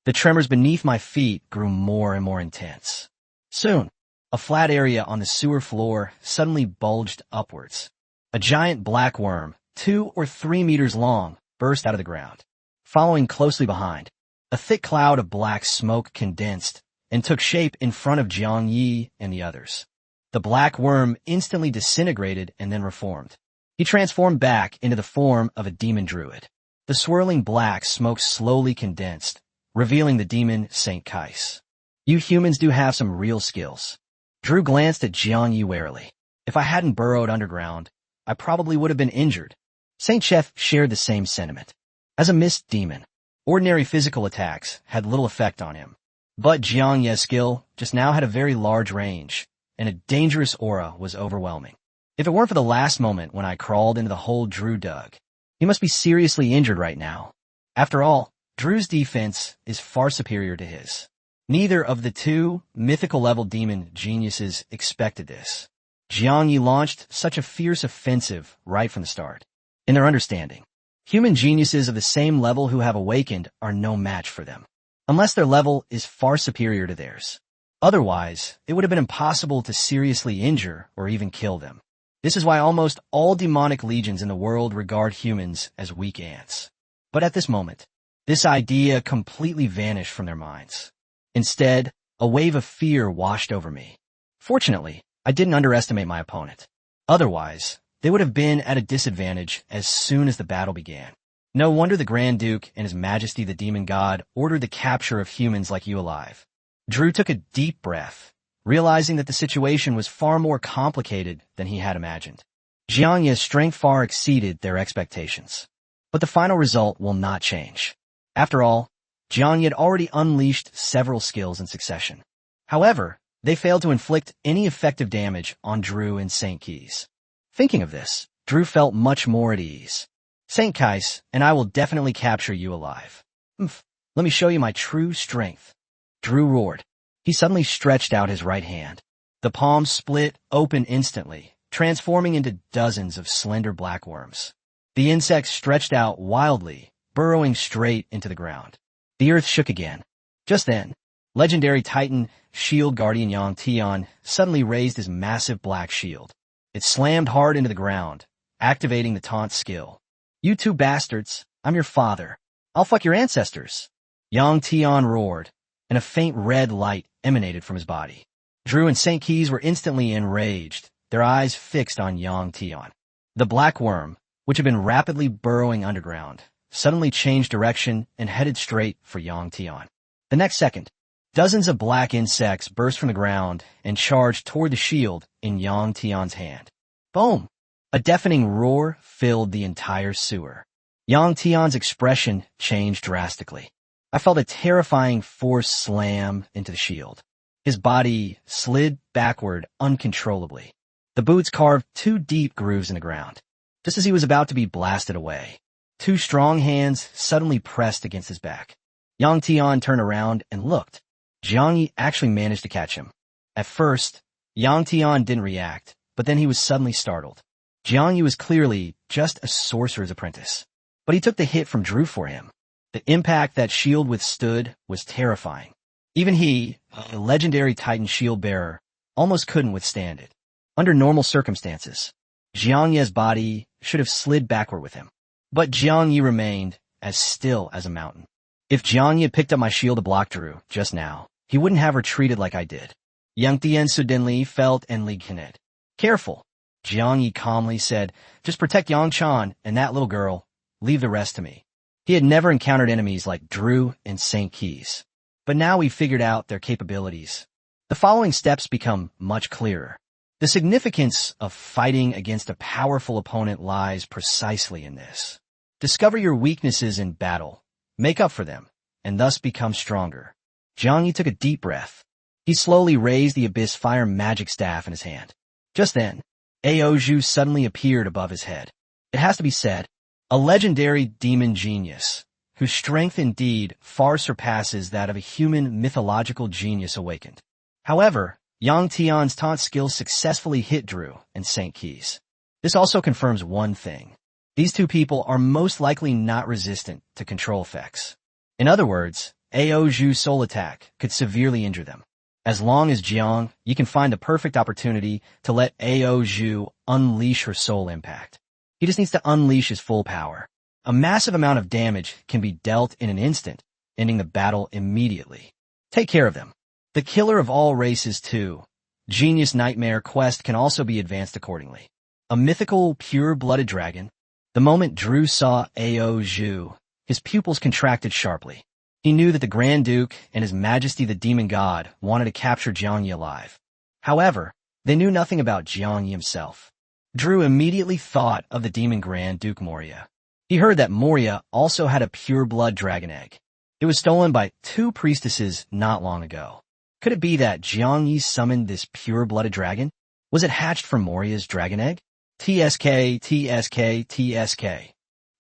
The tremors beneath my feet grew more and more intense. Soon, a flat area on the sewer floor suddenly bulged upwards. A giant black worm, 2 or 3 meters long, burst out of the ground. Following closely behind, a thick cloud of black smoke condensed and took shape in front of Jiang Yi and the others. The black worm instantly disintegrated and then reformed. He transformed back into the form of a demon druid. The swirling black smoke slowly condensed, revealing the demon Saint Kais. You humans do have some real skills. Drew glanced at Jiang Yi warily. If I hadn't burrowed underground, I probably would have been injured. Saint Chef shared the same sentiment. As a mist demon, ordinary physical attacks had little effect on him. But Jiang Ye's skill just now had a very large range, and a dangerous aura was overwhelming. If it weren't for the last moment when I crawled into the hole Drew dug, he must be seriously injured right now. After all, Drew's defense is far superior to his. Neither of the two mythical-level demon geniuses expected this. Jiang Yi launched such a fierce offensive right from the start. In their understanding, human geniuses of the same level who have awakened are no match for them, unless their level is far superior to theirs. Otherwise, it would have been impossible to seriously injure or even kill them. This is why almost all demonic legions in the world regard humans as weak ants. But at this moment, this idea completely vanished from their minds. Instead, a wave of fear washed over me. Fortunately, I didn't underestimate my opponent. Otherwise, they would have been at a disadvantage as soon as the battle began. No wonder the Grand Duke and His Majesty the Demon God ordered the capture of humans like you alive. Drew took a deep breath, realizing that the situation was far more complicated than he had imagined. Jiang Ye's strength far exceeded their expectations. But the final result will not change. After all, Jiang Yi had already unleashed several skills in succession. However, they failed to inflict any effective damage on Drew and Saint Keys. Thinking of this, Drew felt much more at ease. Saint Kais and I will definitely capture you alive. Let me show you my true strength. Drew roared. He suddenly stretched out his right hand. The palm split open instantly, transforming into dozens of slender black worms. The insects stretched out wildly, burrowing straight into the ground. The earth shook again. Just then, legendary Titan Shield Guardian Yang Tian suddenly raised his massive black shield. It slammed hard into the ground, activating the taunt skill. You two bastards, I'm your father. I'll fuck your ancestors. Yang Tian roared, and a faint red light emanated from his body. Drew and Saint Keys were instantly enraged, their eyes fixed on Yang Tian. The black worm, which had been rapidly burrowing underground, suddenly changed direction and headed straight for Yang Tian. The next second, dozens of black insects burst from the ground and charged toward the shield in Yang Tian's hand. Boom! A deafening roar filled the entire sewer. Yang Tian's expression changed drastically. I felt a terrifying force slam into the shield. His body slid backward uncontrollably. The boots carved 2 deep grooves in the ground. Just as he was about to be blasted away, 2 strong hands suddenly pressed against his back. Yang Tian turned around and looked. Jiang Yi actually managed to catch him. At first, Yang Tian didn't react, but then he was suddenly startled. Jiang Yi was clearly just a sorcerer's apprentice, but he took the hit from Drew for him. The impact that shield withstood was terrifying. Even he, the legendary Titan shield bearer, almost couldn't withstand it. Under normal circumstances, Jiang Yi's body should have slid backward with him. But Jiang Yi remained as still as a mountain. If Jiang Yi had picked up my shield to block Drew just now, he wouldn't have retreated like I did. Yang Tian suddenly felt and Li Kinet. Careful, Jiang Yi calmly said. Just protect Yang Chan and that little girl. Leave the rest to me. He had never encountered enemies like Drew and St. Keys. But now we figured out their capabilities. The following steps become much clearer. The significance of fighting against a powerful opponent lies precisely in this. Discover your weaknesses in battle, make up for them, and thus become stronger. Jiang Yi took a deep breath. He slowly raised the Abyss Fire magic staff in his hand. Just then, Aozhu suddenly appeared above his head. It has to be said, a legendary demon genius, whose strength indeed far surpasses that of a human mythological genius awakened. However, Yang Tian's taunt skills successfully hit Drew and St. Keys. This also confirms one thing. These two people are most likely not resistant to control effects. In other words, Aozhu's soul attack could severely injure them. As long as Jiang Yi can find the perfect opportunity to let Aozhu unleash her soul impact. He just needs to unleash his full power. A massive amount of damage can be dealt in an instant, ending the battle immediately. Take care of them. The killer of all races too. Genius Nightmare Quest can also be advanced accordingly. A mythical, pure-blooded dragon. The moment Drew saw Aozhu, his pupils contracted sharply. He knew that the Grand Duke and His Majesty the Demon God wanted to capture Jiang Yi alive. However, they knew nothing about Jiang Yi himself. Drew immediately thought of the Demon Grand Duke Moria. He heard that Moria also had a pure-blood dragon egg. It was stolen by two priestesses not long ago. Could it be that Jiang Yi summoned this pure-blooded dragon? Was it hatched from Moria's dragon egg? TSK, TSK, TSK.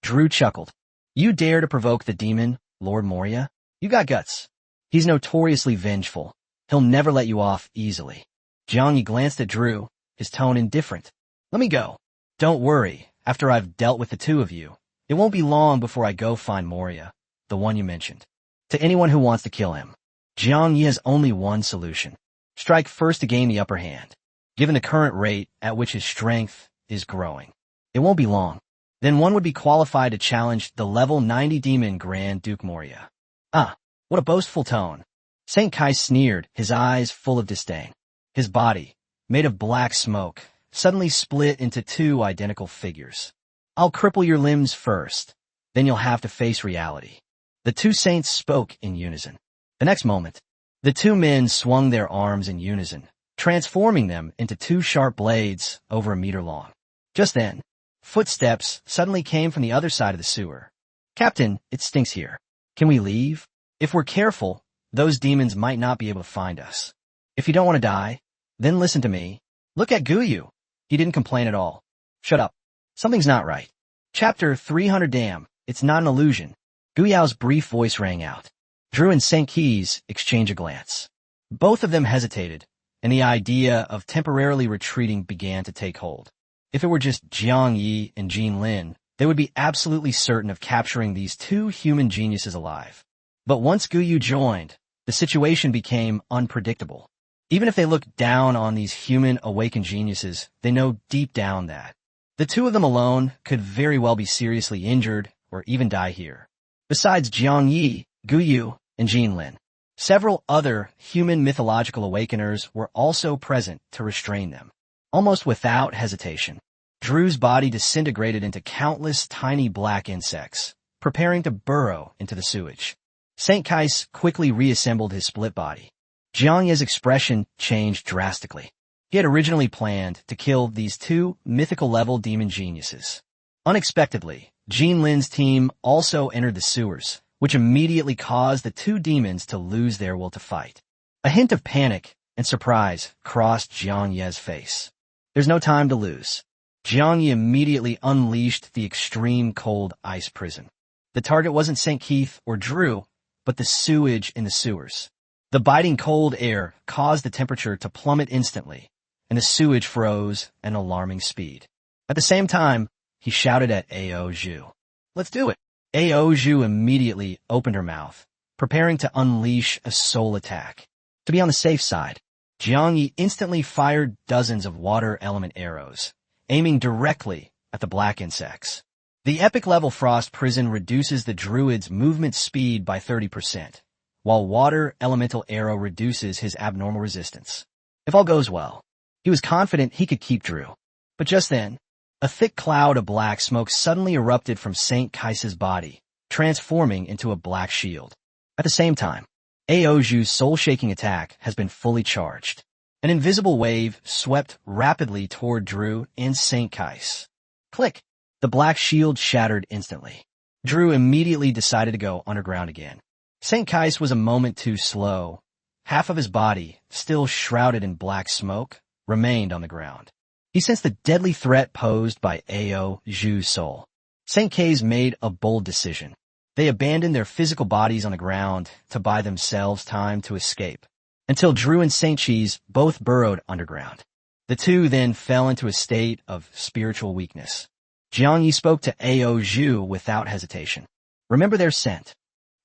Drew chuckled. You dare to provoke the demon, Lord Moria? You got guts. He's notoriously vengeful. He'll never let you off easily. Jiang Yi glanced at Drew, his tone indifferent. Let me go. Don't worry, after I've dealt with the two of you, it won't be long before I go find Moria, the one you mentioned. To anyone who wants to kill him, Jiang Yi has only one solution. Strike first to gain the upper hand, given the current rate at which his strength is growing. It won't be long. Then one would be qualified to challenge the level 90 demon Grand Duke Moria. Ah, what a boastful tone. St. Kai sneered, his eyes full of disdain. His body, made of black smoke, suddenly split into two identical figures. I'll cripple your limbs first, then you'll have to face reality. The two saints spoke in unison. The next moment, the two men swung their arms in unison, transforming them into two sharp blades over a meter long. Just then, footsteps suddenly came from the other side of the sewer. Captain, it stinks here. Can we leave? If we're careful, those demons might not be able to find us. If you don't want to die, then listen to me. Look at Guyu. He didn't complain at all. Shut up. Something's not right. Chapter 300 Damn, it's not an illusion. Guyao's brief voice rang out. Drew and St. Keys exchanged a glance. Both of them hesitated, and the idea of temporarily retreating began to take hold. If it were just Jiang Yi and Jean Lin, they would be absolutely certain of capturing these two human geniuses alive. But once Guyu joined, the situation became unpredictable. Even if they look down on these human awakened geniuses, they know deep down that the two of them alone could very well be seriously injured or even die here. Besides Jiang Yi, Guyu, and Jean Lin, several other human mythological awakeners were also present to restrain them. Almost without hesitation, Drew's body disintegrated into countless tiny black insects, preparing to burrow into the sewage. St. Kais quickly reassembled his split body. Jiang Yi's expression changed drastically. He had originally planned to kill these two mythical-level demon geniuses. Unexpectedly, Jean Lin's team also entered the sewers, which immediately caused the two demons to lose their will to fight. A hint of panic and surprise crossed Jiang Yi's face. There's no time to lose. Jiang Yi immediately unleashed the extreme cold ice prison. The target wasn't St. Keith or Drew, but the sewage in the sewers. The biting cold air caused the temperature to plummet instantly, and the sewage froze at an alarming speed. At the same time, he shouted at Aozhu. Let's do it. Aozhu immediately opened her mouth, preparing to unleash a soul attack. To be on the safe side, Jiang Yi instantly fired dozens of water element arrows, aiming directly at the black insects. The epic level frost prison reduces the druid's movement speed by 30%, while water elemental arrow reduces his abnormal resistance. If all goes well, he was confident he could keep Drew. But just then, a thick cloud of black smoke suddenly erupted from St. Kais's body, transforming into a black shield. At the same time, Aoju's soul-shaking attack has been fully charged. An invisible wave swept rapidly toward Drew and St. Kais. Click! The black shield shattered instantly. Drew immediately decided to go underground again. St. Kais was a moment too slow. Half of his body, still shrouded in black smoke, remained on the ground. He sensed the deadly threat posed by Aoju's soul. St. Kais made a bold decision. They abandoned their physical bodies on the ground to buy themselves time to escape, until Drew and St. Cheese both burrowed underground. The two then fell into a state of spiritual weakness. Jiangyi spoke to Aoju without hesitation. Remember their scent.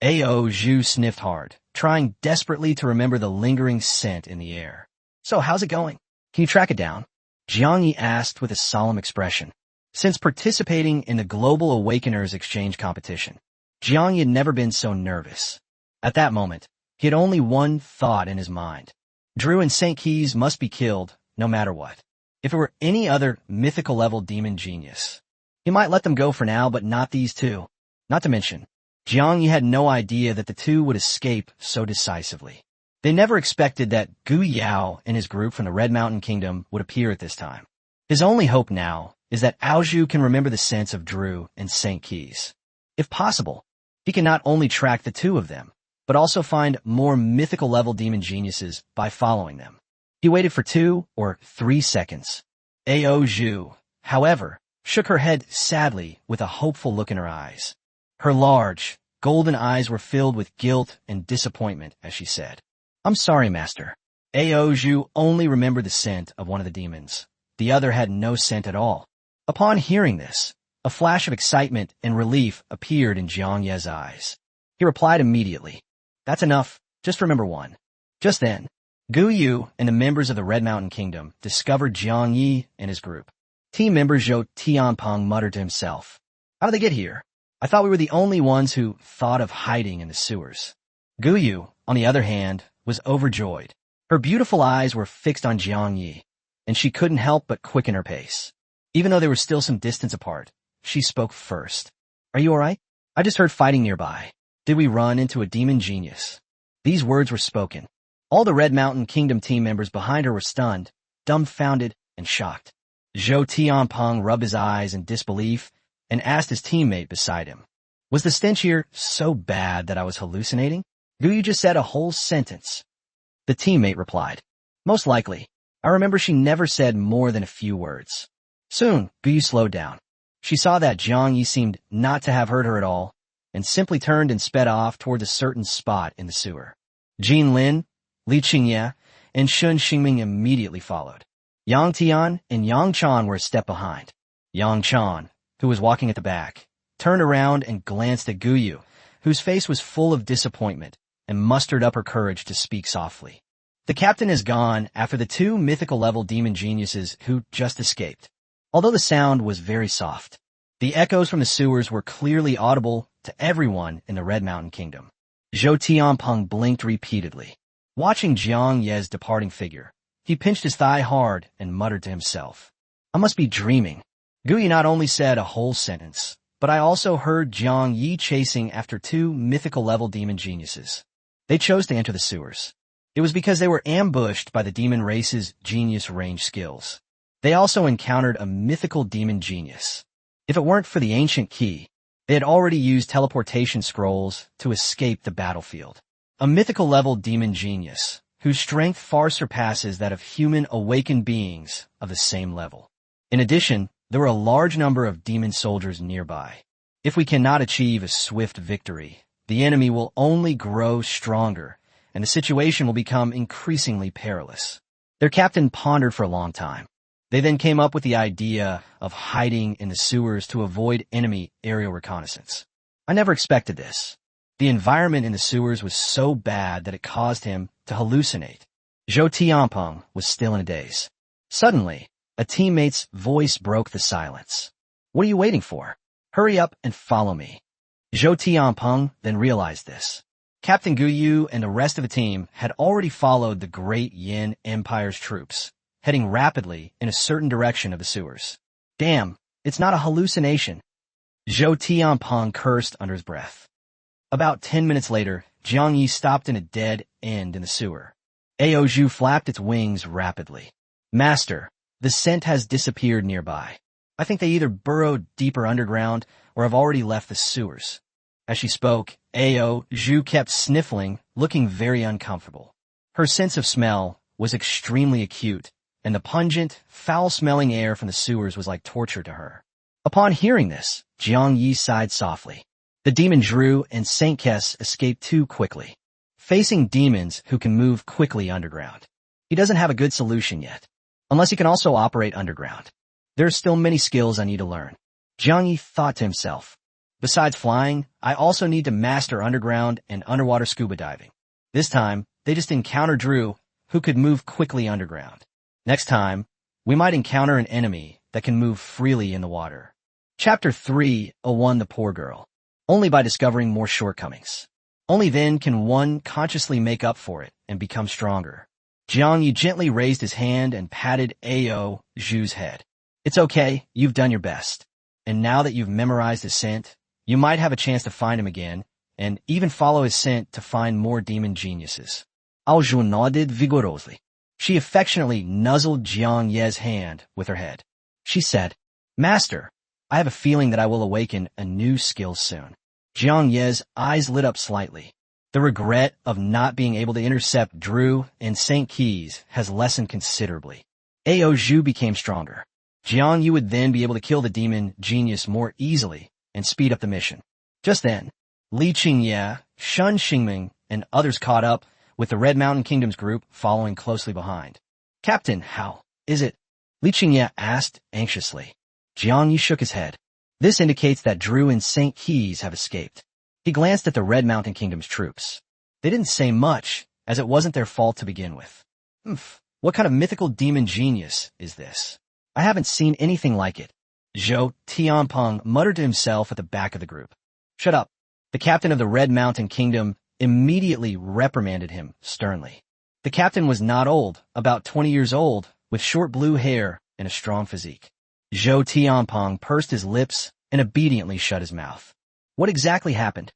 Aoju sniffed hard, trying desperately to remember the lingering scent in the air. So how's it going? Can you track it down? Jiangyi asked with a solemn expression. Since participating in the Global Awakeners exchange competition, Jiangyi had never been so nervous. At that moment, he had only one thought in his mind. Drew and St. Keys must be killed, no matter what. If it were any other mythical-level demon genius, he might let them go for now, but not these two. Not to mention, Jiangyi had no idea that the two would escape so decisively. They never expected that Gu Yao and his group from the Red Mountain Kingdom would appear at this time. His only hope now is that Aoju can remember the sense of Drew and St. Keys. If possible, he can not only track the two of them, but also find more mythical-level demon geniuses by following them. He waited for 2 or 3 seconds. Aoju, however, shook her head sadly with a hopeful look in her eyes. Her large, golden eyes were filled with guilt and disappointment as she said, "I'm sorry, Master." Aoju only remembered the scent of one of the demons. The other had no scent at all. Upon hearing this, a flash of excitement and relief appeared in Jiang Ye's eyes. He replied immediately, "That's enough. Just remember one." Just then, Gu Yu and the members of the Red Mountain Kingdom discovered Jiang Yi and his group. Team member Zhou Tianpeng muttered to himself, "How did they get here? I thought we were the only ones who thought of hiding in the sewers." Gu Yu, on the other hand, was overjoyed. Her beautiful eyes were fixed on Jiang Yi, and she couldn't help but quicken her pace. Even though they were still some distance apart, she spoke first. "Are you all right? I just heard fighting nearby. Did we run into a demon genius?" These words were spoken. All the Red Mountain Kingdom team members behind her were stunned, dumbfounded, and shocked. Zhou Tianpeng rubbed his eyes in disbelief and asked his teammate beside him, "Was the stench here so bad that I was hallucinating? Guyu just said a whole sentence." The teammate replied, "Most likely. I remember she never said more than a few words." Soon, Guyu slowed down. She saw that Jiang Yi seemed not to have heard her at all, and simply turned and sped off toward a certain spot in the sewer. Jin Lin, Li Qingye, and Shun Xingming immediately followed. Yang Tian and Yang Chan were a step behind. Yang Chan, who was walking at the back, turned around and glanced at Guyu, whose face was full of disappointment, and mustered up her courage to speak softly. "The captain is gone after the 2 mythical-level demon geniuses who just escaped." Although the sound was very soft, the echoes from the sewers were clearly audible to everyone in the Red Mountain Kingdom. Zhou Tianpeng blinked repeatedly. Watching Jiang Ye's departing figure, he pinched his thigh hard and muttered to himself, "I must be dreaming." Guyu not only said a whole sentence, but I also heard Jiang Yi chasing after 2 mythical-level demon geniuses. They chose to enter the sewers. It was because they were ambushed by the demon race's genius range skills. They also encountered a mythical demon genius. If it weren't for the ancient key, they had already used teleportation scrolls to escape the battlefield. A mythical-level demon genius, whose strength far surpasses that of human awakened beings of the same level. In addition, there were a large number of demon soldiers nearby. If we cannot achieve a swift victory, the enemy will only grow stronger, and the situation will become increasingly perilous. Their captain pondered for a long time. They then came up with the idea of hiding in the sewers to avoid enemy aerial reconnaissance. I never expected this. The environment in the sewers was so bad that it caused him to hallucinate. Zhou Tianpeng was still in a daze. Suddenly, a teammate's voice broke the silence. "What are you waiting for? Hurry up and follow me." Zhou Tianpeng then realized this. Captain Guyu and the rest of the team had already followed the Great Yin Empire's troops, heading rapidly in a certain direction of the sewers. "Damn, it's not a hallucination." Zhou Tianpeng cursed under his breath. About 10 minutes later, Jiang Yi stopped in a dead end in the sewer. Ao Zhu flapped its wings rapidly. Master, the scent has disappeared nearby. I think they either burrowed deeper underground or have already left the sewers. As she spoke, Ao Zhu kept sniffling, looking very uncomfortable. Her sense of smell was extremely acute, and the pungent, foul-smelling air from the sewers was like torture to her. Upon hearing this, Jiang Yi sighed softly. The demon Drew and Saint Kes escaped too quickly. Facing demons who can move quickly underground. He doesn't have a good solution yet. Unless he can also operate underground. There are still many skills I need to learn. Jiang Yi thought to himself. Besides flying, I also need to master underground and underwater scuba diving. This time, they just encountered Drew, who could move quickly underground. Next time, we might encounter an enemy that can move freely in the water. Chapter 3:01 The Poor Girl. Only by discovering more shortcomings. Only then can one consciously make up for it and become stronger. Jiang Yi gently raised his hand and patted Ao Zhu's head. It's okay, you've done your best. And now that you've memorized his scent, you might have a chance to find him again, and even follow his scent to find more demon geniuses. Ao Zhu nodded vigorously. She affectionately nuzzled Jiang Ye's hand with her head. She said, Master, I have a feeling that I will awaken a new skill soon. Jiang Ye's eyes lit up slightly. The regret of not being able to intercept Drew and Saint Keys has lessened considerably. Ao Zhu became stronger. Jiang Yi would then be able to kill the demon genius more easily and speed up the mission. Just then, Li Qingye, Shun Xingming, and others caught up, with the Red Mountain Kingdom's group following closely behind. Captain, how is it? Li Qingye asked anxiously. Jiang Yi shook his head. This indicates that Drew and Saint Keys have escaped. He glanced at the Red Mountain Kingdom's troops. They didn't say much, as it wasn't their fault to begin with. What kind of mythical demon genius is this? I haven't seen anything like it. Zhou Tianpeng muttered to himself at the back of the group. Shut up. The captain of the Red Mountain Kingdom immediately reprimanded him sternly. The captain was not old, about 20 years old, with short blue hair and a strong physique. Zhou Tianpeng pursed his lips and obediently shut his mouth. What exactly happened?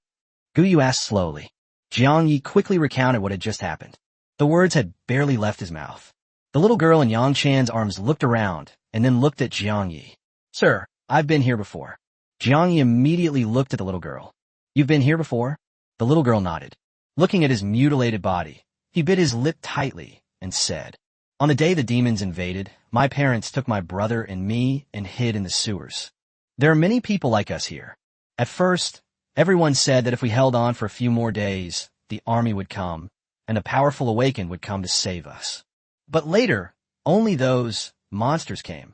Guyu asked slowly. Jiang Yi quickly recounted what had just happened. The words had barely left his mouth. The little girl in Yang Chan's arms looked around and then looked at Jiang Yi. Sir, I've been here before. Jiang Yi immediately looked at the little girl. You've been here before? The little girl nodded. Looking at his mutilated body, he bit his lip tightly and said, On the day the demons invaded, my parents took my brother and me and hid in the sewers. There are many people like us here. At first, everyone said that if we held on for a few more days, the army would come, and the powerful awakened would come to save us. But later, only those monsters came.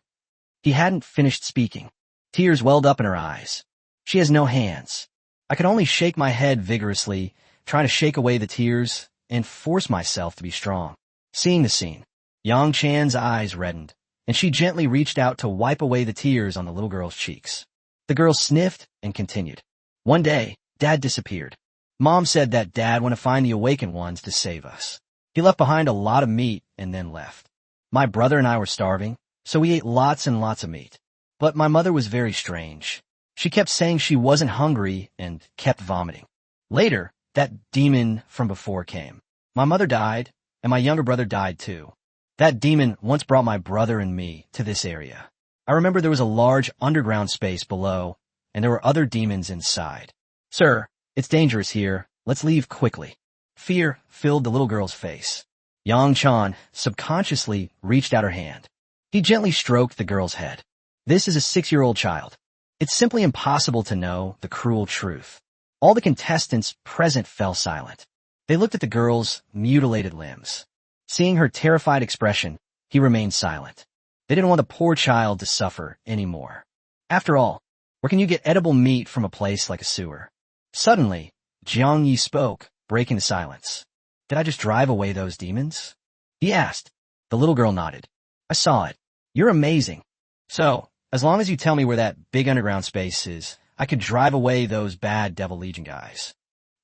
He hadn't finished speaking. Tears welled up in her eyes. She has no hands. I could only shake my head vigorously, trying to shake away the tears and force myself to be strong. Seeing the scene, Yang Chan's eyes reddened, and she gently reached out to wipe away the tears on the little girl's cheeks. The girl sniffed and continued. One day, Dad disappeared. Mom said that Dad wanted to find the awakened ones to save us. He left behind a lot of meat and then left. My brother and I were starving, so we ate lots and lots of meat. But my mother was very strange. She kept saying she wasn't hungry and kept vomiting. Later, that demon from before came. My mother died, and my younger brother died too. That demon once brought my brother and me to this area. I remember there was a large underground space below, and there were other demons inside. Sir, it's dangerous here. Let's leave quickly. Fear filled the little girl's face. Yang Chan subconsciously reached out her hand. He gently stroked the girl's head. This is a 6-year-old child. It's simply impossible to know the cruel truth. All the contestants present fell silent. They looked at the girl's mutilated limbs. Seeing her terrified expression, he remained silent. They didn't want the poor child to suffer anymore. After all, where can you get edible meat from a place like a sewer? Suddenly, Jiang Yi spoke, breaking the silence. Did I just drive away those demons? He asked. The little girl nodded. I saw it. You're amazing. So, as long as you tell me where that big underground space is, I could drive away those bad Devil Legion guys.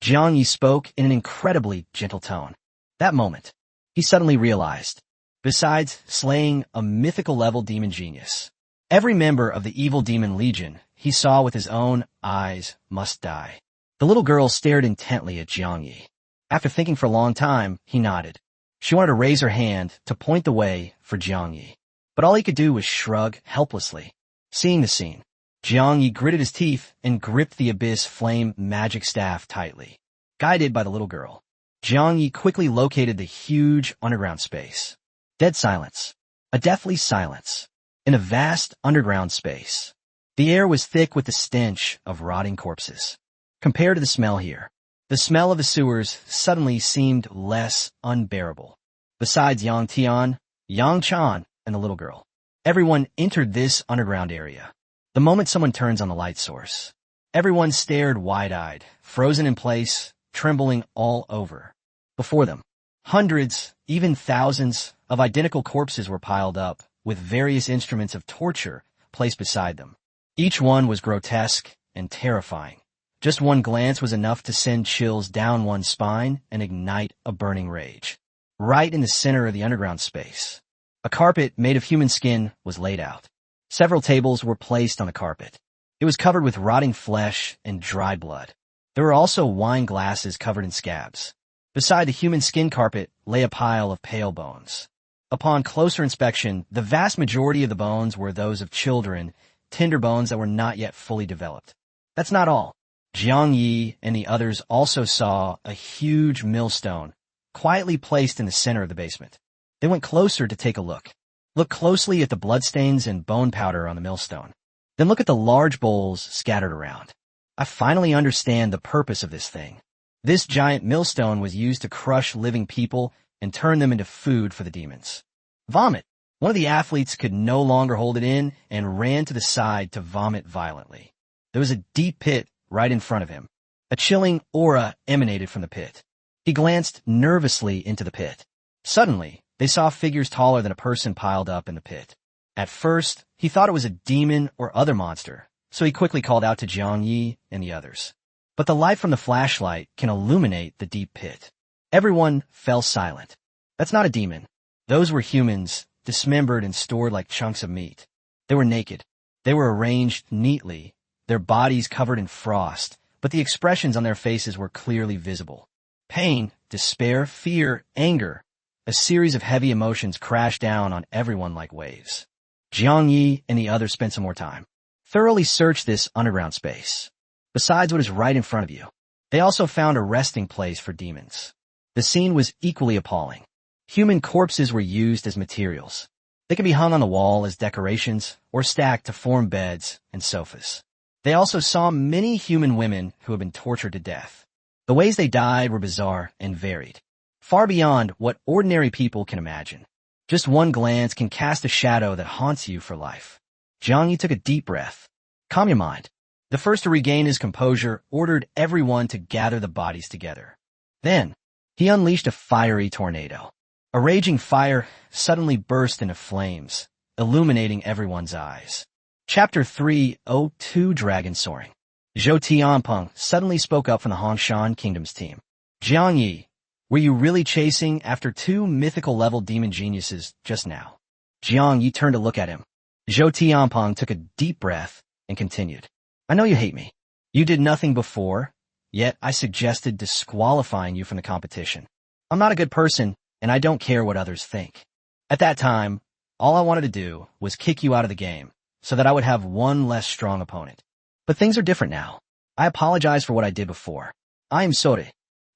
Jiang Yi spoke in an incredibly gentle tone. That moment, he suddenly realized, besides slaying a mythical level demon genius, Every member of the evil demon legion he saw with his own eyes must die. The little girl stared intently at Jiangyi. After thinking for a long time, he nodded. She wanted to raise her hand to point the way for Jiangyi, but all he could do was shrug helplessly. Seeing the scene, Jiangyi gritted his teeth and gripped the abyss flame magic staff tightly. Guided by the little girl, Jiangyi quickly located the huge underground space. Dead silence. A deathly silence. In a vast underground space. The air was thick with the stench of rotting corpses. Compared to the smell here, the smell of the sewers suddenly seemed less unbearable. Besides Yang Tian, Yang Chan, and the little girl, everyone entered this underground area. The moment someone turns on the light source, everyone stared wide-eyed, frozen in place, trembling all over. Before them, hundreds, even thousands, of identical corpses were piled up, with various instruments of torture placed beside them. Each one was grotesque and terrifying. Just one glance was enough to send chills down one's spine and ignite a burning rage. Right in the center of the underground space, a carpet made of human skin was laid out. Several tables were placed on the carpet. It was covered with rotting flesh and dried blood. There were also wine glasses covered in scabs. Beside the human skin carpet lay a pile of pale bones. Upon closer inspection, the vast majority of the bones were those of children, tender bones that were not yet fully developed. That's not all. Jiang Yi and the others also saw a huge millstone quietly placed in the center of the basement. They went closer to take a look. Look closely at the bloodstains and bone powder on the millstone. Then look at the large bowls scattered around. I finally understand the purpose of this thing. This giant millstone was used to crush living people and turn them into food for the demons. Vomit. One of the athletes could no longer hold it in and ran to the side to vomit violently. There was a deep pit right in front of him. A chilling aura emanated from the pit. He glanced nervously into the pit. Suddenly, they saw figures taller than a person piled up in the pit. At first, he thought it was a demon or other monster, so he quickly called out to Jiang Yi and the others. But the light from the flashlight can illuminate the deep pit. Everyone fell silent. That's not a demon. Those were humans, dismembered and stored like chunks of meat. They were naked. They were arranged neatly, their bodies covered in frost, but the expressions on their faces were clearly visible. Pain, despair, fear, anger. A series of heavy emotions crashed down on everyone like waves. Jiang Yi and the others spent some more time. Thoroughly searched this underground space. Besides what is right in front of you, they also found a resting place for demons. The scene was equally appalling. Human corpses were used as materials. They could be hung on the wall as decorations or stacked to form beds and sofas. They also saw many human women who had been tortured to death. The ways they died were bizarre and varied, far beyond what ordinary people can imagine. Just one glance can cast a shadow that haunts you for life. Jiang Yi took a deep breath. Calm your mind. The first to regain his composure ordered everyone to gather the bodies together. Then, he unleashed a fiery tornado. A raging fire suddenly burst into flames, illuminating everyone's eyes. Chapter 302 Dragon Soaring. Zhou Tianpeng suddenly spoke up from the Hongshan Kingdom's team. Jiang Yi, were you really chasing after two mythical-level demon geniuses just now? Jiang Yi turned to look at him. Zhou Tianpeng took a deep breath and continued. I know you hate me. You did nothing before, yet I suggested disqualifying you from the competition. I'm not a good person, and I don't care what others think. At that time, all I wanted to do was kick you out of the game, so that I would have one less strong opponent. But things are different now. I apologize for what I did before. I am sorry.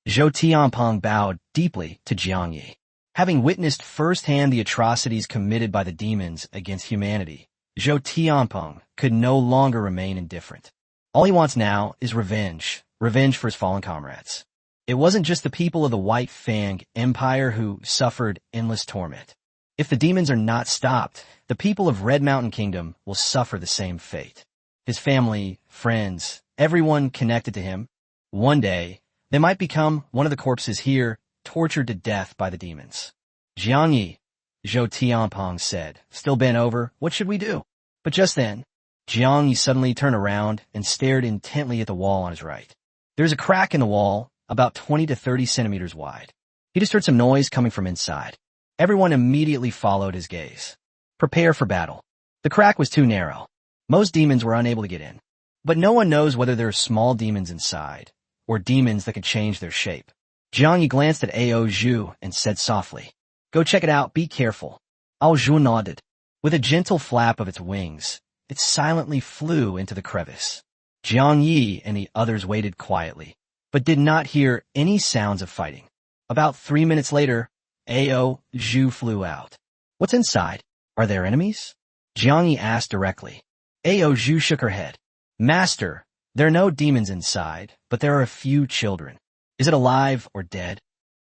Zhou Tianpeng bowed deeply to Jiang Yi. Having witnessed firsthand the atrocities committed by the demons against humanity, Zhou Tianpeng could no longer remain indifferent. All he wants now is revenge for his fallen comrades. It wasn't just the people of the White Fang Empire who suffered endless torment. If the demons are not stopped, the people of Red Mountain Kingdom will suffer the same fate. His family, friends, everyone connected to him. One day, they might become one of the corpses here, tortured to death by the demons. Jiang Yi, Zhou Tianpeng said, still bent over, what should we do? But just then, Jiang Yi suddenly turned around and stared intently at the wall on his right. There was a crack in the wall, about 20 to 30 centimeters wide. He just heard some noise coming from inside. Everyone immediately followed his gaze. Prepare for battle. The crack was too narrow. Most demons were unable to get in. But no one knows whether there are small demons inside, or demons that can change their shape. Jiang Yi glanced at Ao Zhu and said softly, "Go check it out, be careful." Ao Zhu nodded. With a gentle flap of its wings, it silently flew into the crevice. Jiang Yi and the others waited quietly, but did not hear any sounds of fighting. About 3 minutes later, Ao Zhu flew out. "What's inside? Are there enemies?" Jiang Yi asked directly. Ao Zhu shook her head. "Master, there are no demons inside, but there are a few children. Is it alive or dead?"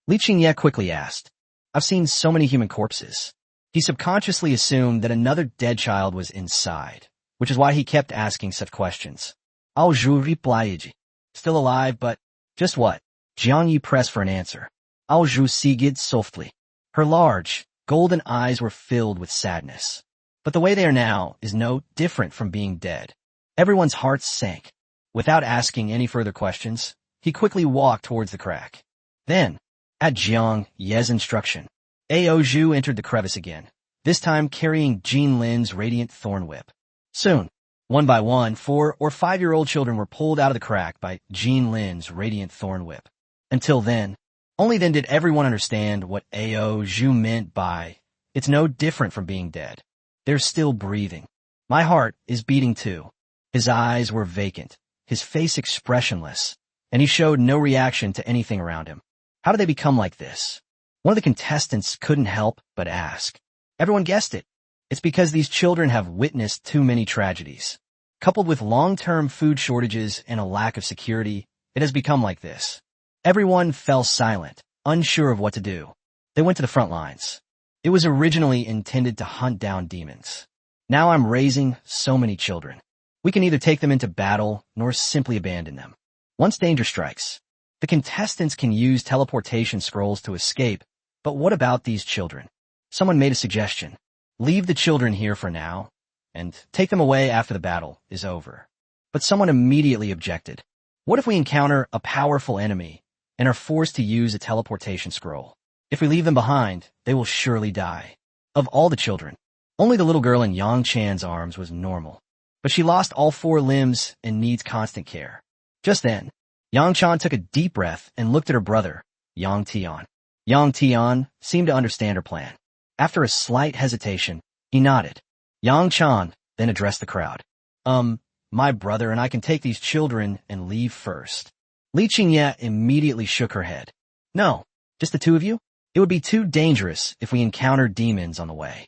Li Qingye quickly asked. "I've seen so many human corpses." He subconsciously assumed that another dead child was inside, which is why he kept asking such questions. Ao Zhu replied, "Still alive, but just what?" Jiang Yi pressed for an answer. Ao Zhu sighed softly. Her large, golden eyes were filled with sadness. But the way they are now is no different from being dead. Everyone's hearts sank. Without asking any further questions, he quickly walked towards the crack. Then, at Jiang Ye's instruction, Ao Zhu entered the crevice again, this time carrying Jin Lin's radiant thorn whip. Soon, one by one, 4 or 5-year-old children were pulled out of the crack by Jin Lin's radiant thorn whip. Until then, only then did everyone understand what Ao Zhu meant by, "It's no different from being dead. They're still breathing. My heart is beating too." His eyes were vacant, his face expressionless, and he showed no reaction to anything around him. How did they become like this? One of the contestants couldn't help but ask. Everyone guessed it. It's because these children have witnessed too many tragedies. Coupled with long-term food shortages and a lack of security, it has become like this. Everyone fell silent, unsure of what to do. They went to the front lines. It was originally intended to hunt down demons. Now I'm raising so many children. We can neither take them into battle nor simply abandon them. Once danger strikes, the contestants can use teleportation scrolls to escape, but what about these children? Someone made a suggestion. Leave the children here for now, and take them away after the battle is over. But someone immediately objected. What if we encounter a powerful enemy and are forced to use a teleportation scroll? If we leave them behind, they will surely die. Of all the children, only the little girl in Yang Chan's arms was normal. But she lost all 4 limbs and needs constant care. Just then, Yang Chan took a deep breath and looked at her brother, Yang Tian. Yang Tian seemed to understand her plan. After a slight hesitation, he nodded. Yang Chan then addressed the crowd. My brother and I can take these children and leave first." Li Qingye immediately shook her head. "No, just the 2 of you? It would be too dangerous if we encountered demons on the way.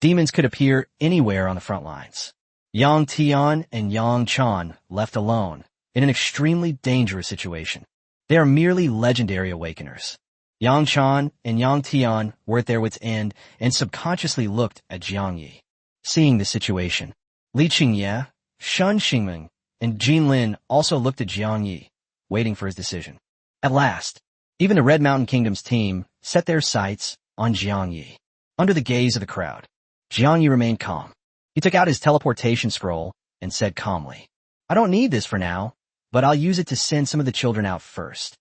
Demons could appear anywhere on the front lines. Yang Tian and Yang Chan left alone in an extremely dangerous situation. They are merely legendary awakeners." Yang Chan and Yang Tian were at their wits' end and subconsciously looked at Jiang Yi. Seeing the situation, Li Qingye, Shen Xingming, and Jin Lin also looked at Jiang Yi, waiting for his decision. At last, even the Red Mountain Kingdom's team set their sights on Jiang Yi. Under the gaze of the crowd, Jiang Yi remained calm. He took out his teleportation scroll and said calmly, "I don't need this for now, but I'll use it to send some of the children out first.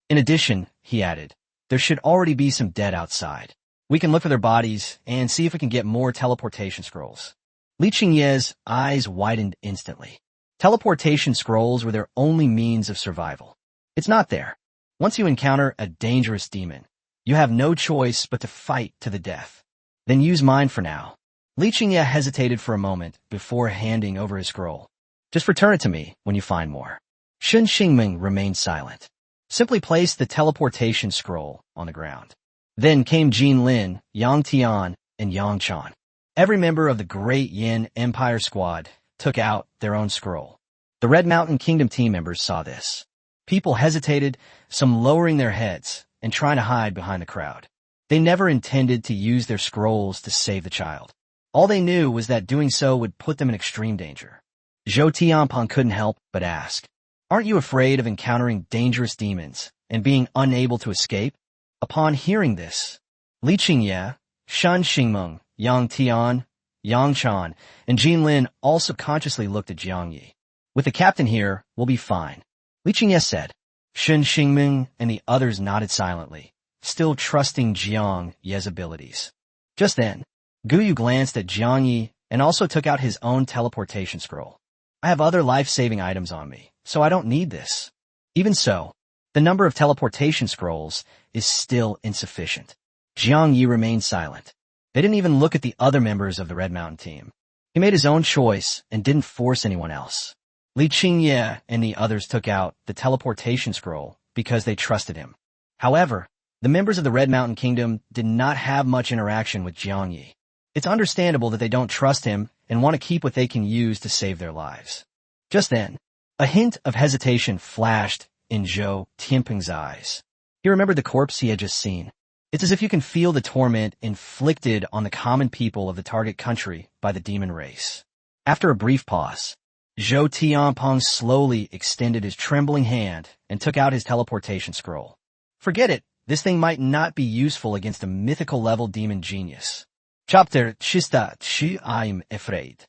In addition," he added, "there should already be some dead outside. We can look for their bodies and see if we can get more teleportation scrolls." Li Qingye's eyes widened instantly. Teleportation scrolls were their only means of survival. It's not there. Once you encounter a dangerous demon, you have no choice but to fight to the death. Then use mine for now. Li Qingye hesitated for a moment before handing over his scroll. "Just return it to me when you find more." Shen Xingming remained silent. Simply place the teleportation scroll on the ground. Then came Jin Lin, Yang Tian, and Yang Chan. Every member of the Great Yin Empire squad took out their own scroll. The Red Mountain Kingdom team members saw this. People hesitated, some lowering their heads and trying to hide behind the crowd. They never intended to use their scrolls to save the child. All they knew was that doing so would put them in extreme danger. Zhou Tianpeng couldn't help but ask, "Aren't you afraid of encountering dangerous demons and being unable to escape?" Upon hearing this, Li Qingye, Shen Xingmeng, Yang Tian, Yang Chan, and Jin Lin all subconsciously looked at Jiang Yi. "With the captain here, we'll be fine," Li Qingye said. Shen Xingming and the others nodded silently, still trusting Jiang Ye's abilities. Just then, Guyu glanced at Jiang Yi and also took out his own teleportation scroll. I have other life-saving items on me, so I don't need this. Even so, the number of teleportation scrolls is still insufficient. Jiang Yi remained silent. They didn't even look at the other members of the Red Mountain team. He made his own choice and didn't force anyone else. Li Qingye and the others took out the teleportation scroll because they trusted him. However, the members of the Red Mountain Kingdom did not have much interaction with Jiang Yi. It's understandable that they don't trust him and want to keep what they can use to save their lives. Just then, a hint of hesitation flashed in Zhou Tianping's eyes. He remembered the corpse he had just seen. It's as if you can feel the torment inflicted on the common people of the target country by the demon race. After a brief pause, Zhou Tianping slowly extended his trembling hand and took out his teleportation scroll. Forget it, this thing might not be useful against a mythical-level demon genius. Chapter Chista Chi I'm afraid.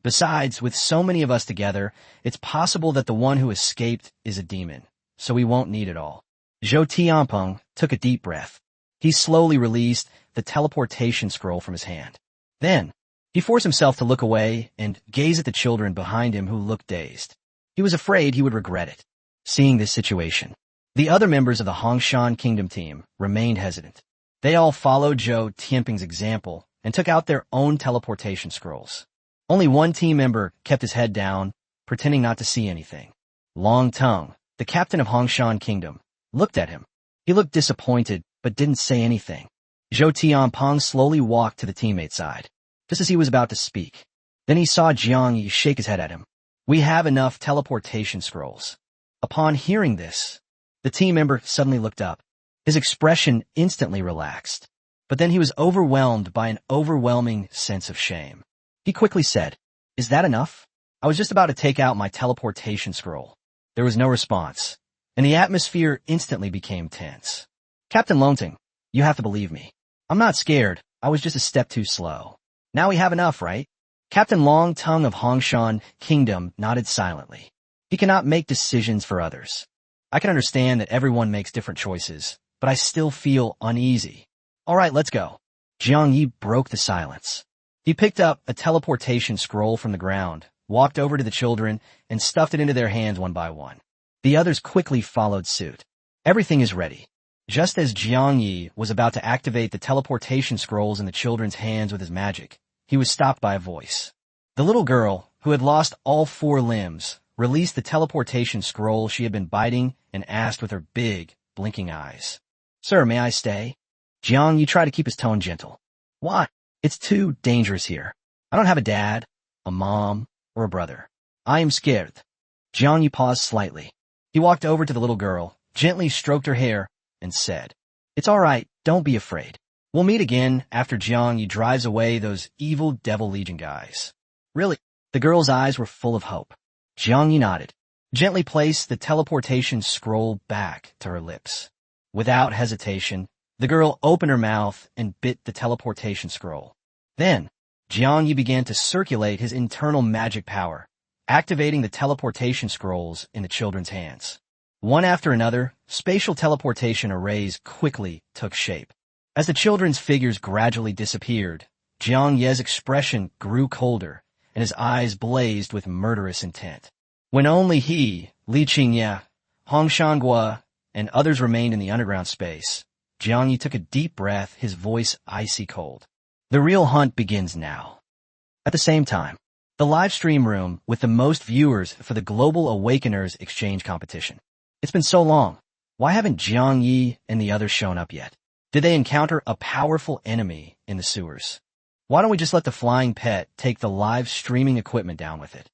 Besides, with so many of us together, it's possible that the one who escaped is a demon, so we won't need it all. Zhou Tianping took a deep breath. He slowly released the teleportation scroll from his hand. Then, he forced himself to look away and gaze at the children behind him who looked dazed. He was afraid he would regret it. Seeing this situation, the other members of the Hongshan Kingdom team remained hesitant. They all followed Zhou Tianping's example and took out their own teleportation scrolls. Only one team member kept his head down, pretending not to see anything. Long Tongue, the captain of Hongshan Kingdom, looked at him. He looked disappointed, but didn't say anything. Zhou Tianping slowly walked to the teammate's side, just as he was about to speak. Then he saw Jiang Yi shake his head at him. We have enough teleportation scrolls. Upon hearing this, the team member suddenly looked up. His expression instantly relaxed, but then he was overwhelmed by an overwhelming sense of shame. He quickly said, "Is that enough?" I was just about to take out my teleportation scroll. There was no response, and the atmosphere instantly became tense. Captain Longting, you have to believe me. I'm not scared. I was just a step too slow. Now we have enough, right? Captain Long Tongue of Hongshan Kingdom nodded silently. He cannot make decisions for others. I can understand that everyone makes different choices, but I still feel uneasy. All right, let's go. Jiang Yi broke the silence. He picked up a teleportation scroll from the ground, walked over to the children, and stuffed it into their hands one by one. The others quickly followed suit. Everything is ready. Just as Jiang Yi was about to activate the teleportation scrolls in the children's hands with his magic, he was stopped by a voice. The little girl, who had lost all 4 limbs, released the teleportation scroll she had been biting and asked with her big, blinking eyes. Sir, may I stay? Jiang Yi tried to keep his tone gentle. Why? It's too dangerous here. I don't have a dad, a mom, or a brother. I am scared. Jiang Yi paused slightly. He walked over to the little girl, gently stroked her hair, and said, It's all right, don't be afraid. We'll meet again after Jiang Yi drives away those evil Devil Legion guys. Really? The girl's eyes were full of hope. Jiang Yi nodded, gently placed the teleportation scroll back to her lips. Without hesitation, the girl opened her mouth and bit the teleportation scroll. Then, Jiang Yi began to circulate his internal magic power, activating the teleportation scrolls in the children's hands. One after another, spatial teleportation arrays quickly took shape. As the children's figures gradually disappeared, Jiang Ye's expression grew colder, and his eyes blazed with murderous intent. When only he, Li Qingye, Hong Shangguo, and others remained in the underground space, Jiang Yi took a deep breath, his voice icy cold. The real hunt begins now. At the same time, the live stream room with the most viewers for the Global Awakeners Exchange competition. It's been so long. Why haven't Jiang Yi and the others shown up yet? Did they encounter a powerful enemy in the sewers? Why don't we just let the flying pet take the live streaming equipment down with it?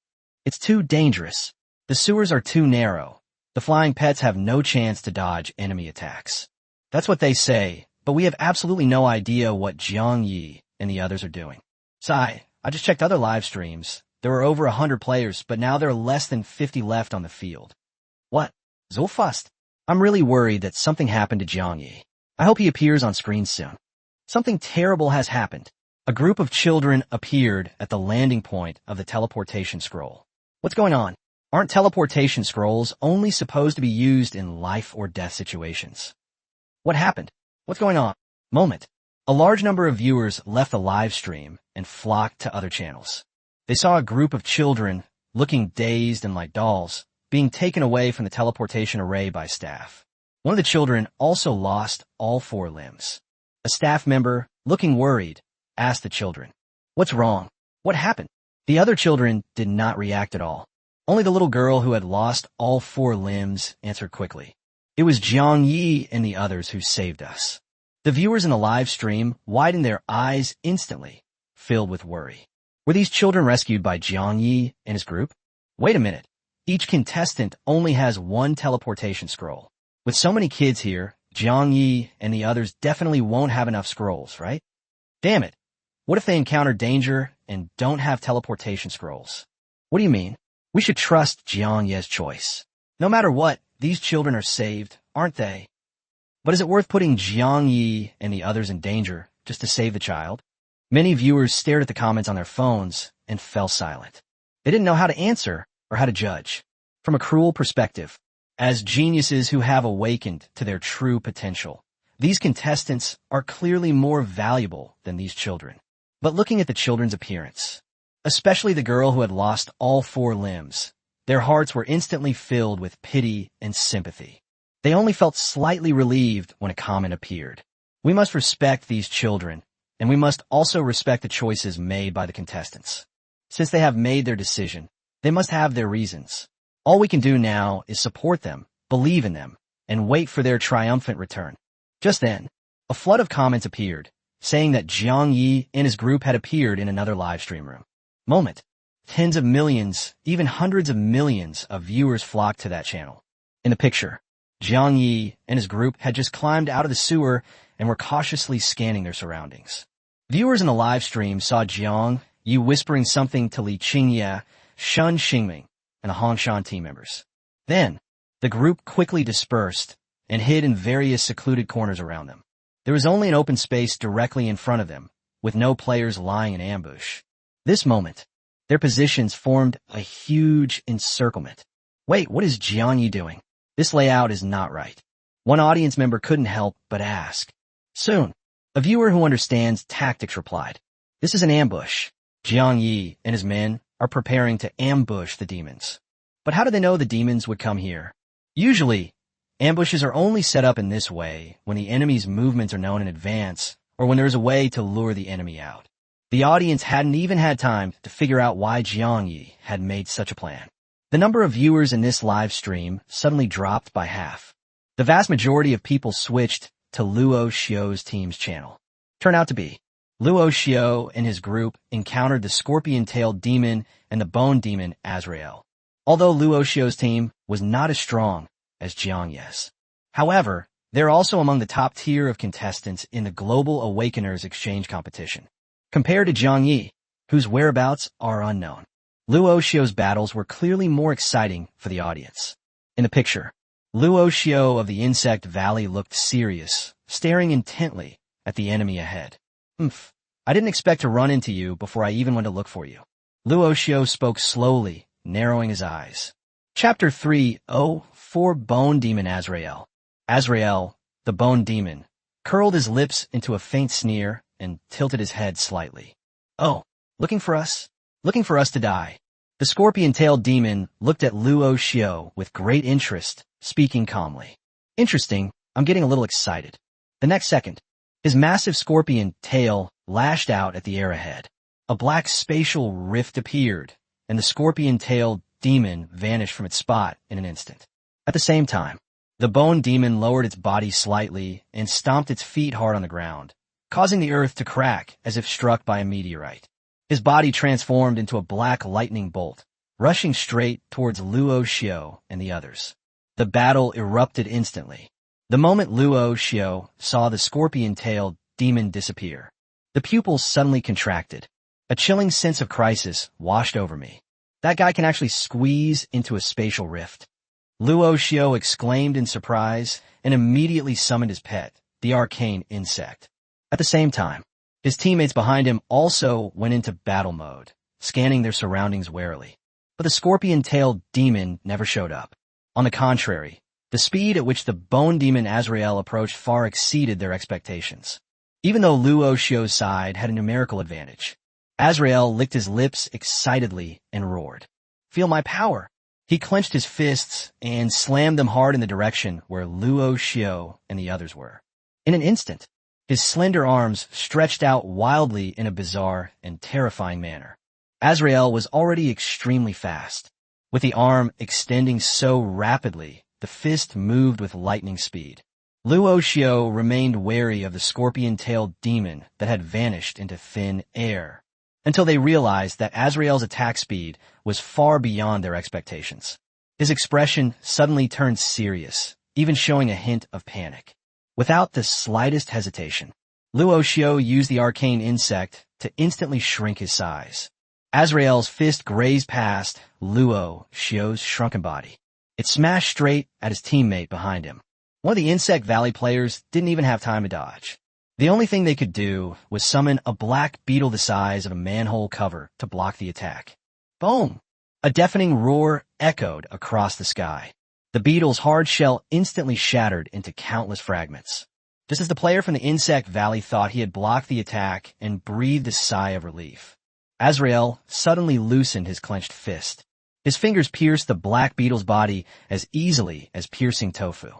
It's too dangerous. The sewers are too narrow. The flying pets have no chance to dodge enemy attacks. That's what they say, but we have absolutely no idea what Jiang Yi and the others are doing. Sai, I just checked other live streams. There were over 100 players, but now there are less than 50 left on the field. What? So fast? I'm really worried that something happened to Jiang Yi. I hope he appears on screen soon. Something terrible has happened. A group of children appeared at the landing point of the teleportation scroll. What's going on? Aren't teleportation scrolls only supposed to be used in life or death situations? What happened? What's going on? Moment. A large number of viewers left the live stream and flocked to other channels. They saw a group of children, looking dazed and like dolls, being taken away from the teleportation array by staff. One of the children also lost all 4 limbs. A staff member, looking worried, asked the children, "What's wrong? What happened?" The other children did not react at all. Only the little girl who had lost all 4 limbs answered quickly. "It was Jiang Yi and the others who saved us." The viewers in the live stream widened their eyes instantly, filled with worry. Were these children rescued by Jiang Yi and his group? Wait a minute. Each contestant only has 1 teleportation scroll. With so many kids here, Jiang Yi and the others definitely won't have enough scrolls, right? Damn it. What if they encounter danger and don't have teleportation scrolls? What do you mean? We should trust Jiang Yi's choice. No matter what, these children are saved, aren't they? But is it worth putting Jiang Yi and the others in danger just to save the child? Many viewers stared at the comments on their phones and fell silent. They didn't know how to answer or how to judge. From a cruel perspective, as geniuses who have awakened to their true potential, these contestants are clearly more valuable than these children. But looking at the children's appearance, especially the girl who had lost all 4 limbs, their hearts were instantly filled with pity and sympathy. They only felt slightly relieved when a comment appeared. We must respect these children, and we must also respect the choices made by the contestants. Since they have made their decision, they must have their reasons. All we can do now is support them, believe in them, and wait for their triumphant return. Just then, a flood of comments appeared, saying that Jiang Yi and his group had appeared in another live stream room. Moment. Tens of millions, even hundreds of millions of viewers flocked to that channel. In the picture, Jiang Yi and his group had just climbed out of the sewer and were cautiously scanning their surroundings. Viewers in the live stream saw Jiang Yi whispering something to Li Qingye, Shun Xingming, and the Hongshan team members. Then, the group quickly dispersed and hid in various secluded corners around them. There was only an open space directly in front of them, with no players lying in ambush. This moment, their positions formed a huge encirclement. Wait, what is Jiang Yi doing? This layout is not right. One audience member couldn't help but ask. Soon, a viewer who understands tactics replied, "This is an ambush. Jiang Yi and his men are preparing to ambush the demons." But how do they know the demons would come here? Usually, ambushes are only set up in this way when the enemy's movements are known in advance or when there is a way to lure the enemy out. The audience hadn't even had time to figure out why Jiang Yi had made such a plan. The number of viewers in this live stream suddenly dropped by half. The vast majority of people switched to Luo Xiu's team's channel. Turned out to be, Luo Xiu and his group encountered the scorpion-tailed demon and the bone demon Azrael, although Luo Xiu's team was not as strong as Jiang Yi's. However, they're also among the top tier of contestants in the Global Awakeners Exchange competition, compared to Jiang Yi, whose whereabouts are unknown. Luo Xiu's battles were clearly more exciting for the audience. In the picture, Luo Xiu of the Insect Valley looked serious, staring intently at the enemy ahead. I didn't expect to run into you before I even went to look for you." Luo Xiu spoke slowly, narrowing his eyes. Chapter 3:04 Bone Demon Azrael. Azrael, the bone demon, curled his lips into a faint sneer and tilted his head slightly. "Oh, looking for us? Looking for us to die." The scorpion-tailed demon looked at Luo Xiu with great interest, speaking calmly. "Interesting, I'm getting a little excited." The next second, his massive scorpion tail lashed out at the air ahead. A black spatial rift appeared, and the scorpion-tailed demon vanished from its spot in an instant. At the same time, the bone demon lowered its body slightly and stomped its feet hard on the ground, causing the earth to crack as if struck by a meteorite. His body transformed into a black lightning bolt, rushing straight towards Luo Xiu and the others. The battle erupted instantly. The moment Luo Xiu saw the scorpion-tailed demon disappear, the pupils suddenly contracted. A chilling sense of crisis washed over me. That guy can actually squeeze into a spatial rift. Luo Xiu exclaimed in surprise and immediately summoned his pet, the arcane insect. At the same time, his teammates behind him also went into battle mode, scanning their surroundings warily. But the scorpion-tailed demon never showed up. On the contrary, the speed at which the bone demon Azrael approached far exceeded their expectations. even though Luo Xio's side had a numerical advantage. Azrael licked his lips excitedly and roared. "Feel my power!" He clenched his fists and slammed them hard in the direction where Luo Xio and the others were. In an instant, his slender arms stretched out wildly in a bizarre and terrifying manner. Azrael was already extremely fast. With the arm extending so rapidly, the fist moved with lightning speed. Luo Xio remained wary of the scorpion-tailed demon that had vanished into thin air, until they realized that Azrael's attack speed was far beyond their expectations. His expression suddenly turned serious, even showing a hint of panic. Without the slightest hesitation, Luo Xio used the arcane insect to instantly shrink his size. Azrael's fist grazed past Luo Xio's shrunken body. It smashed straight at his teammate behind him. One of the Insect Valley players didn't even have time to dodge. The only thing they could do was summon a black beetle the size of a manhole cover to block the attack. Boom! A deafening roar echoed across the sky. The beetle's hard shell instantly shattered into countless fragments. Just as the player from the Insect Valley thought he had blocked the attack and breathed a sigh of relief, Azrael suddenly loosened his clenched fist. His fingers pierced the black beetle's body as easily as piercing tofu.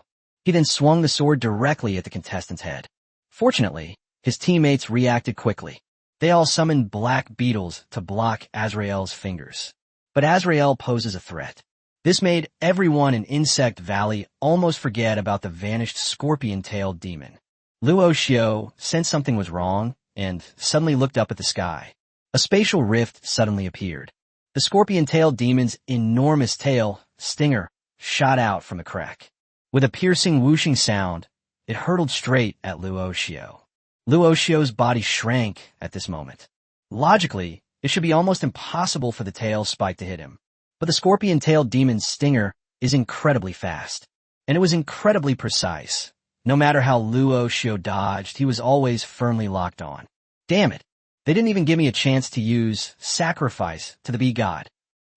He then swung the sword directly at the contestant's head. Fortunately, his teammates reacted quickly. They all summoned black beetles to block Azrael's fingers. But Azrael poses a threat. This made everyone in Insect Valley almost forget about the vanished scorpion-tailed demon. Luo Xio sensed something was wrong and suddenly looked up at the sky. A spatial rift suddenly appeared. The scorpion-tailed demon's enormous tail, Stinger, shot out from the crack. With a piercing whooshing sound, it hurtled straight at Luo Xio. Luo Xio's body shrank at this moment. Logically, it should be almost impossible for the tail spike to hit him. But the scorpion-tailed demon's stinger is incredibly fast, and it was incredibly precise. No matter how Luo Xio dodged, he was always firmly locked on. Damn it! They didn't even give me a chance to use sacrifice to the bee god.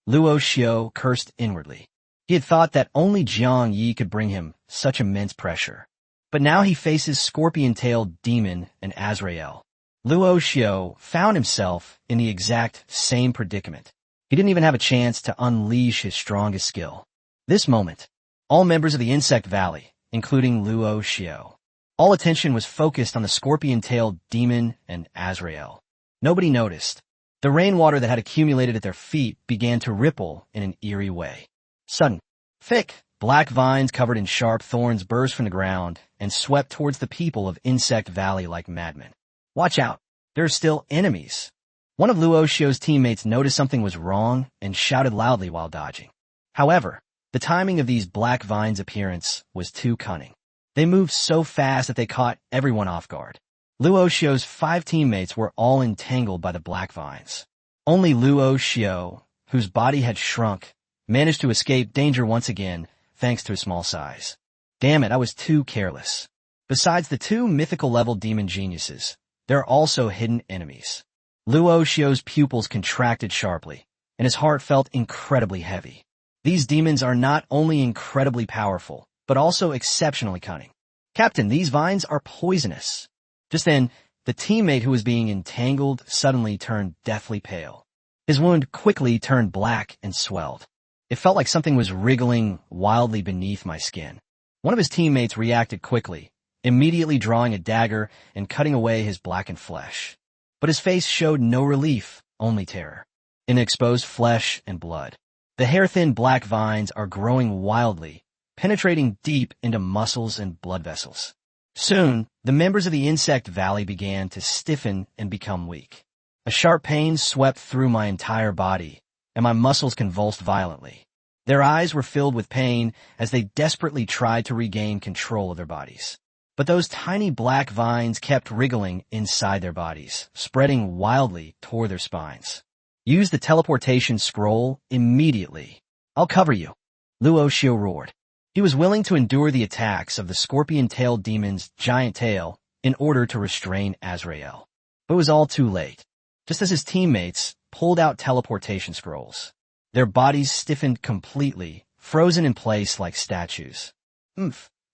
Luo Xio cursed inwardly. He had thought that only Jiang Yi could bring him such immense pressure. But now he faces scorpion-tailed demon and Azrael. Luo Xio found himself in the exact same predicament. He didn't even have a chance to unleash his strongest skill. This moment, all members of the Insect Valley, including Luo Xio, all attention was focused on the scorpion-tailed demon and Azrael. Nobody noticed. The rainwater that had accumulated at their feet began to ripple in an eerie way. Sudden, thick, black vines covered in sharp thorns burst from the ground and swept towards the people of Insect Valley like madmen. Watch out, there are still enemies. One of Luo Xio's teammates noticed something was wrong and shouted loudly while dodging. However, the timing of these black vines' appearance was too cunning. They moved so fast that they caught everyone off guard. Luo Xio's 5 teammates were all entangled by the black vines. Only Luo Xio, whose body had shrunk, managed to escape danger once again thanks to his small size. Damn it, I was too careless. Besides the 2 mythical-level demon geniuses, there are also hidden enemies. Luo Xio's pupils contracted sharply, and his heart felt incredibly heavy. These demons are not only incredibly powerful, but also exceptionally cunning. Captain, these vines are poisonous. Just then, the teammate who was being entangled suddenly turned deathly pale. His wound quickly turned black and swelled. It felt like something was wriggling wildly beneath my skin. One of his teammates reacted quickly, immediately drawing a dagger and cutting away his blackened flesh. But his face showed no relief, only terror. In exposed flesh and blood, the hair-thin black vines are growing wildly, penetrating deep into muscles and blood vessels. Soon, the members of the Insect Valley began to stiffen and become weak. A sharp pain swept through my entire body, and my muscles convulsed violently. Their eyes were filled with pain as they desperately tried to regain control of their bodies. But those tiny black vines kept wriggling inside their bodies, spreading wildly toward their spines. Use the teleportation scroll immediately. I'll cover you, Luo Xio roared. He was willing to endure the attacks of the scorpion-tailed demon's giant tail in order to restrain Azrael. But it was all too late. Just as his teammates pulled out teleportation scrolls, their bodies stiffened completely, frozen in place like statues.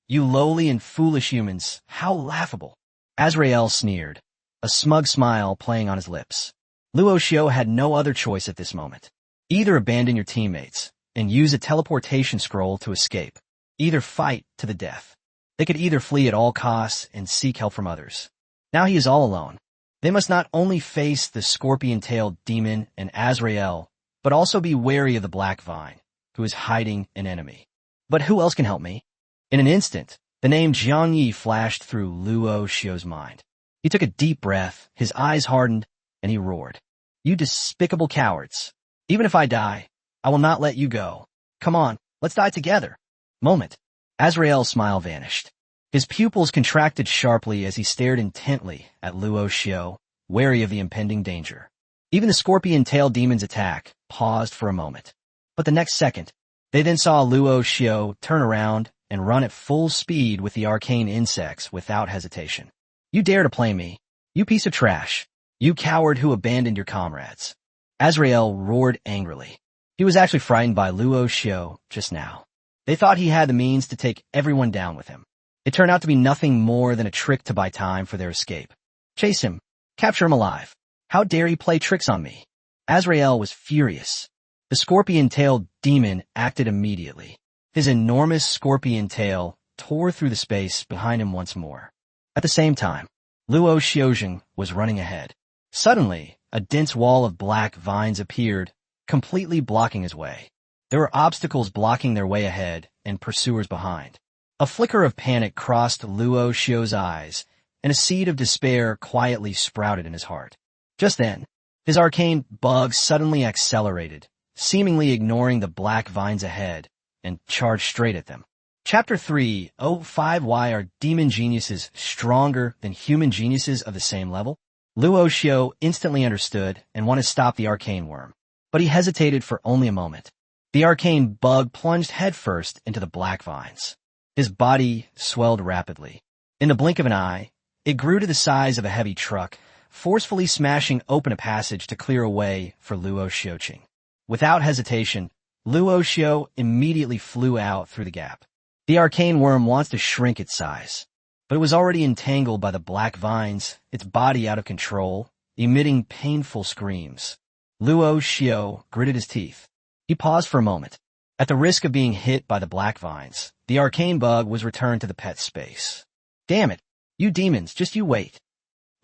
You lowly and foolish humans, how laughable. Azrael sneered, a smug smile playing on his lips. Luo Xiao had no other choice at this moment. Either abandon your teammates and use a teleportation scroll to escape. Either fight to the death. They could either flee at all costs and seek help from others. Now he is all alone. They must not only face the scorpion-tailed demon and Azrael, but also be wary of the Black Vine, who is hiding an enemy. But who else can help me? In an instant, the name Jiang Yi flashed through Luo Xiao's mind. He took a deep breath, his eyes hardened, and he roared. You despicable cowards! Even if I die, I will not let you go. Come on, let's die together. Moment. Azrael's smile vanished. His pupils contracted sharply as he stared intently at Luo Xiao, wary of the impending danger. Even the scorpion-tailed demon's attack paused for a moment. But the next second, they then saw Luo Xiao turn around and run at full speed with the arcane insects without hesitation. You dare to play me, you piece of trash, you coward who abandoned your comrades. Azrael roared angrily. He was actually frightened by Luo Xiao just now. They thought he had the means to take everyone down with him. It turned out to be nothing more than a trick to buy time for their escape. Chase him. Capture him alive. How dare he play tricks on me? Azrael was furious. The scorpion-tailed demon acted immediately. His enormous scorpion tail tore through the space behind him once more. At the same time, Luo Xiaojing was running ahead. Suddenly, a dense wall of black vines appeared, completely blocking his way. There were obstacles blocking their way ahead and pursuers behind. A flicker of panic crossed Luo Xiao's eyes, and a seed of despair quietly sprouted in his heart. Just then, his arcane bug suddenly accelerated, seemingly ignoring the black vines ahead, and charged straight at them. Chapter 3:05 Why are demon geniuses stronger than human geniuses of the same level? Luo Xiao instantly understood and wanted to stop the arcane worm, but he hesitated for only a moment. The arcane bug plunged headfirst into the black vines. His body swelled rapidly. In the blink of an eye, it grew to the size of a heavy truck, forcefully smashing open a passage to clear a way for Luo Xiaoqing. Without hesitation, Luo Xiao immediately flew out through the gap. The arcane worm wants to shrink its size, but it was already entangled by the black vines, its body out of control, emitting painful screams. Luo Xiao gritted his teeth. He paused for a moment. At the risk of being hit by the black vines, the arcane bug was returned to the pet space. Damn it! You demons, just you wait.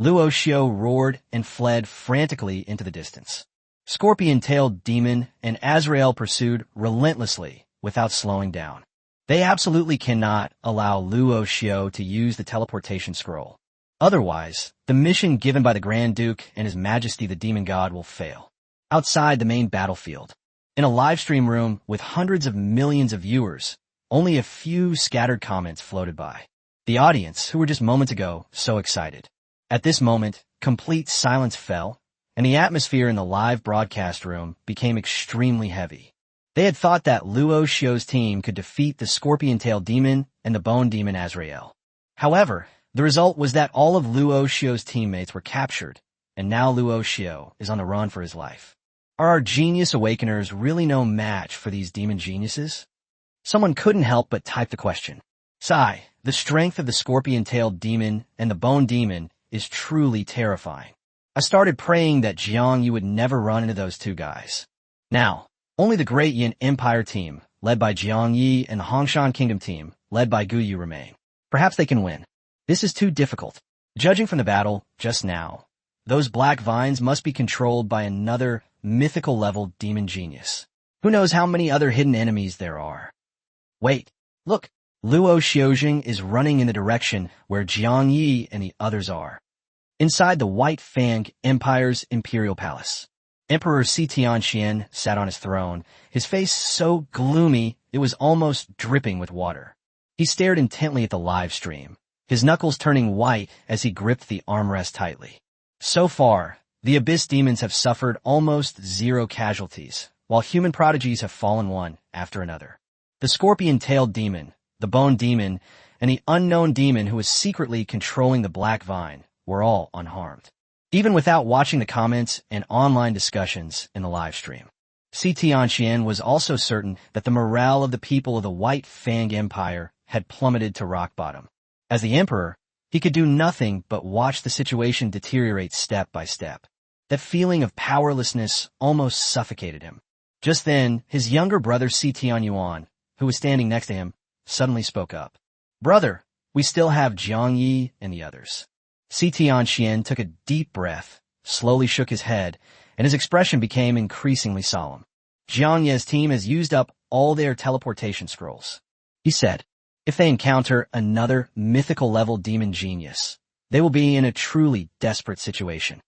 Luo Xiao roared and fled frantically into the distance. Scorpion-tailed demon and Azrael pursued relentlessly without slowing down. They absolutely cannot allow Luo Xiao to use the teleportation scroll. Otherwise, the mission given by the Grand Duke and His Majesty the Demon God will fail. Outside the main battlefield, in a livestream room with hundreds of millions of viewers, only a few scattered comments floated by. The audience, who were just moments ago so excited. At this moment, complete silence fell, and the atmosphere in the live broadcast room became extremely heavy. They had thought that Luo Xiao's team could defeat the scorpion-tailed demon and the bone demon Azrael. However, the result was that all of Luo Xiao's teammates were captured, and now Luo Xiao is on the run for his life. Are our genius awakeners really no match for these demon geniuses? Someone couldn't help but type the question. Sigh, the strength of the scorpion-tailed demon and the bone demon is truly terrifying. I started praying that Jiang Yi would never run into those two guys. Now, only the Great Yin Empire team, led by Jiang Yi, and the Hongshan Kingdom team, led by Gu Yu, remain. Perhaps they can win. This is too difficult. Judging from the battle just now, those black vines must be controlled by another mythical-level demon genius. Who knows how many other hidden enemies there are? Wait, look, Luo Xiaojing is running in the direction where Jiang Yi and the others are. Inside the White Fang Empire's Imperial Palace, Emperor Tianxian sat on his throne, his face so gloomy it was almost dripping with water. He stared intently at the live stream, his knuckles turning white as he gripped the armrest tightly. So far, the Abyss demons have suffered almost zero casualties, while human prodigies have fallen one after another. The scorpion-tailed demon, the bone demon, and the unknown demon who was secretly controlling the black vine were all unharmed. Even without watching the comments and online discussions in the live stream, Tianxian was also certain that the morale of the people of the White Fang Empire had plummeted to rock bottom. As the emperor, He could do nothing but watch the situation deteriorate step by step. That feeling of powerlessness almost suffocated him. Just then, his younger brother Si Tianyuan, who was standing next to him, suddenly spoke up. "Brother, we still have Jiang Yi and the others." Si Tianxian took a deep breath, slowly shook his head, and his expression became increasingly solemn. "Jiang Ye's team has used up all their teleportation scrolls," he said. "If they encounter another mythical-level demon genius, they will be in a truly desperate situation."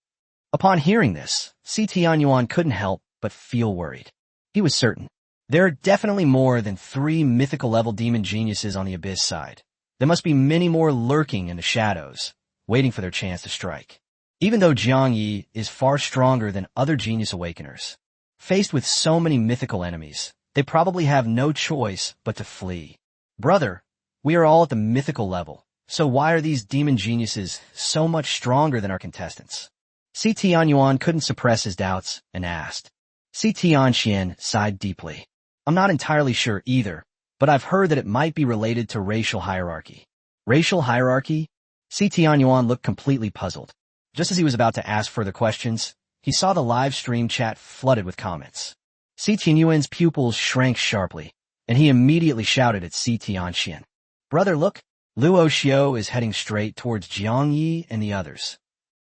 Upon hearing this, Si Tianyuan couldn't help but feel worried. He was certain. There are definitely more than 3 mythical-level demon geniuses on the Abyss side. There must be many more lurking in the shadows, waiting for their chance to strike. Even though Jiang Yi is far stronger than other genius awakeners, faced with so many mythical enemies, they probably have no choice but to flee. "Brother, we are all at the mythical level, so why are these demon geniuses so much stronger than our contestants?" Si Tianyuan couldn't suppress his doubts and asked. Si Tianxian sighed deeply. "I'm not entirely sure either, but I've heard that it might be related to racial hierarchy." "Racial hierarchy?" Si Tianyuan looked completely puzzled. Just as he was about to ask further questions, he saw the live stream chat flooded with comments. Si Tianyuan's pupils shrank sharply, and he immediately shouted at Si Tianxian. "Brother, look! Luo Xiao is heading straight towards Jiang Yi and the others."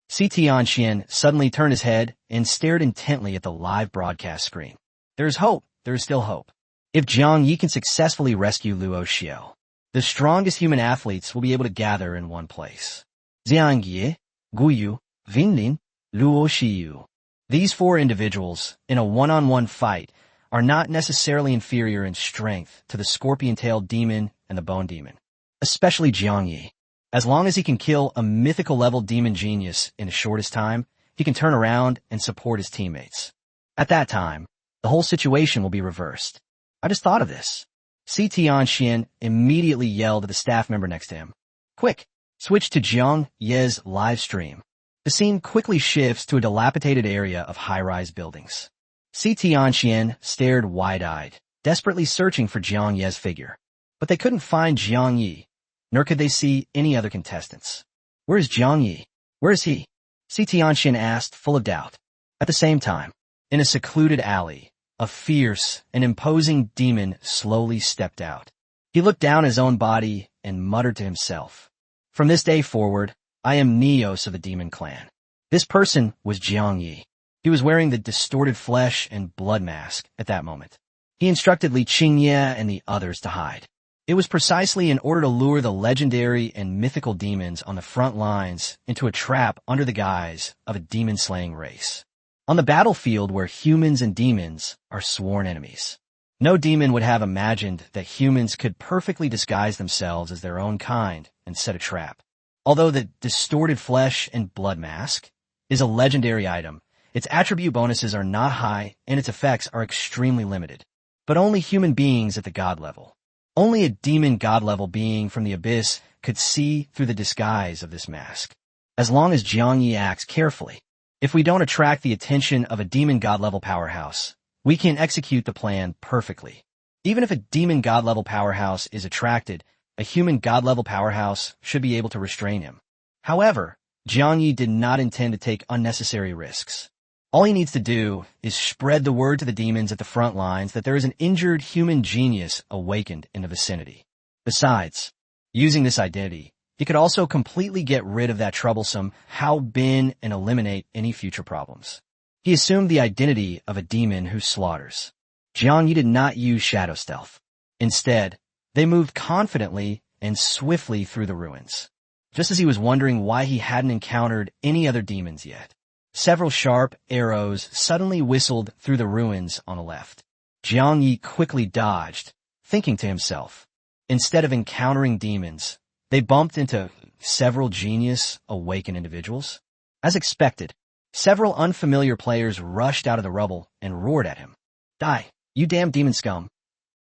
Si Tianxian suddenly turned his head and stared intently at the live broadcast screen. "There is hope. There is still hope. If Jiang Yi can successfully rescue Luo Xiao, the strongest human athletes will be able to gather in one place. Jiang Yi, Guyu, Vinlin, Luo Xiu. These 4 individuals, in a one-on-one fight, are not necessarily inferior in strength to the scorpion-tailed demon and the bone demon, especially Jiang Yi. As long as he can kill a mythical-level demon genius in the shortest time, he can turn around and support his teammates. At that time, the whole situation will be reversed. I just thought of this." Si Tianxian immediately yelled at the staff member next to him. "Quick, switch to Jiang Ye's live stream." The scene quickly shifts to a dilapidated area of high-rise buildings. Si Tianxian stared wide-eyed, desperately searching for Jiang Ye's figure. But they couldn't find Jiang Yi, nor could they see any other contestants. "Where is Jiang Yi? Where is he?" Si Tianxian asked, full of doubt. At the same time, in a secluded alley, a fierce and imposing demon slowly stepped out. He looked down his own body and muttered to himself, "From this day forward, I am Neos of the Demon Clan." This person was Jiang Yi. He was wearing the distorted flesh and blood mask at that moment. He instructed Li Qingye and the others to hide. It was precisely in order to lure the legendary and mythical demons on the front lines into a trap under the guise of a demon-slaying race. On the battlefield where humans and demons are sworn enemies. No demon would have imagined that humans could perfectly disguise themselves as their own kind and set a trap. Although the distorted flesh and blood mask is a legendary item, its attribute bonuses are not high and its effects are extremely limited. But only human beings at the god level. Only a demon god-level being from the Abyss could see through the disguise of this mask. As long as Jiang Yi acts carefully, if we don't attract the attention of a demon god-level powerhouse, we can execute the plan perfectly. Even if a demon god-level powerhouse is attracted, a human god-level powerhouse should be able to restrain him. However, Jiang Yi did not intend to take unnecessary risks. All he needs to do is spread the word to the demons at the front lines that there is an injured human genius awakened in the vicinity. Besides, using this identity, he could also completely get rid of that troublesome Hao Bin and eliminate any future problems. He assumed the identity of a demon who slaughters. Jiang Yi did not use shadow stealth. Instead, they moved confidently and swiftly through the ruins. Just as he was wondering why he hadn't encountered any other demons yet, several sharp arrows suddenly whistled through the ruins on the left. Jiang Yi quickly dodged, thinking to himself, instead of encountering demons, they bumped into several genius awakened individuals. As expected, several unfamiliar players rushed out of the rubble and roared at him. "Die, you damn demon scum.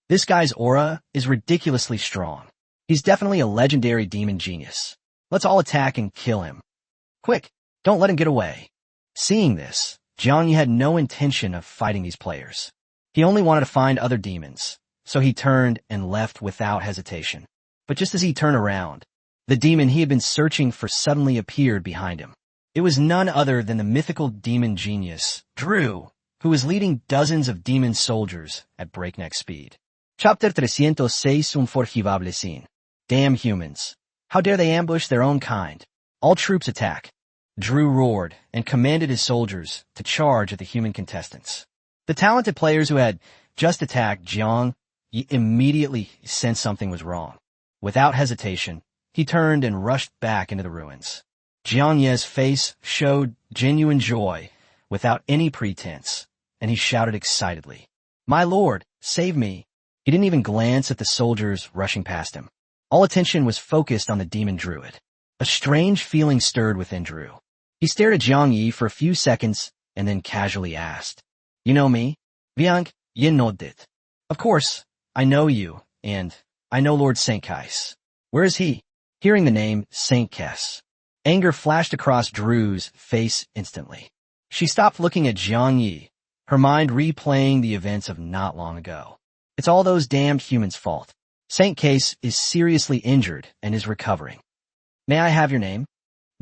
This guy's aura is ridiculously strong. He's definitely a legendary demon genius. Let's all attack and kill him. Quick, don't let him get away." Seeing this, Jiang Yi had no intention of fighting these players. He only wanted to find other demons, so he turned and left without hesitation. But just as he turned around, The demon he had been searching for suddenly appeared behind him. It was none other than the mythical demon genius, Drew, who was leading dozens of demon soldiers at breakneck speed. Chapter 306 Un forgivable sin. Damn humans. How dare they ambush their own kind? All troops attack. Drew roared and commanded his soldiers to charge at the human contestants. The talented players who had just attacked Jiang immediately sensed something was wrong. Without hesitation, he turned and rushed back into the ruins. Jiang Ye's face showed genuine joy without any pretense, and he shouted excitedly, "My lord, save me!" He didn't even glance at the soldiers rushing past him. All attention was focused on the demon druid. A strange feeling stirred within Drew. He stared at Jiang Yi for a few seconds and then casually asked, "You know me?" "Viang, you know it. Of course, I know you, and I know Lord Saint Kais. Where is he?" Hearing the name Saint Kais, anger flashed across Drew's face instantly. She stopped looking at Jiang Yi, her mind replaying the events of not long ago. It's all those damned humans' fault. Saint Kais is seriously injured and is recovering. "May I have your name?"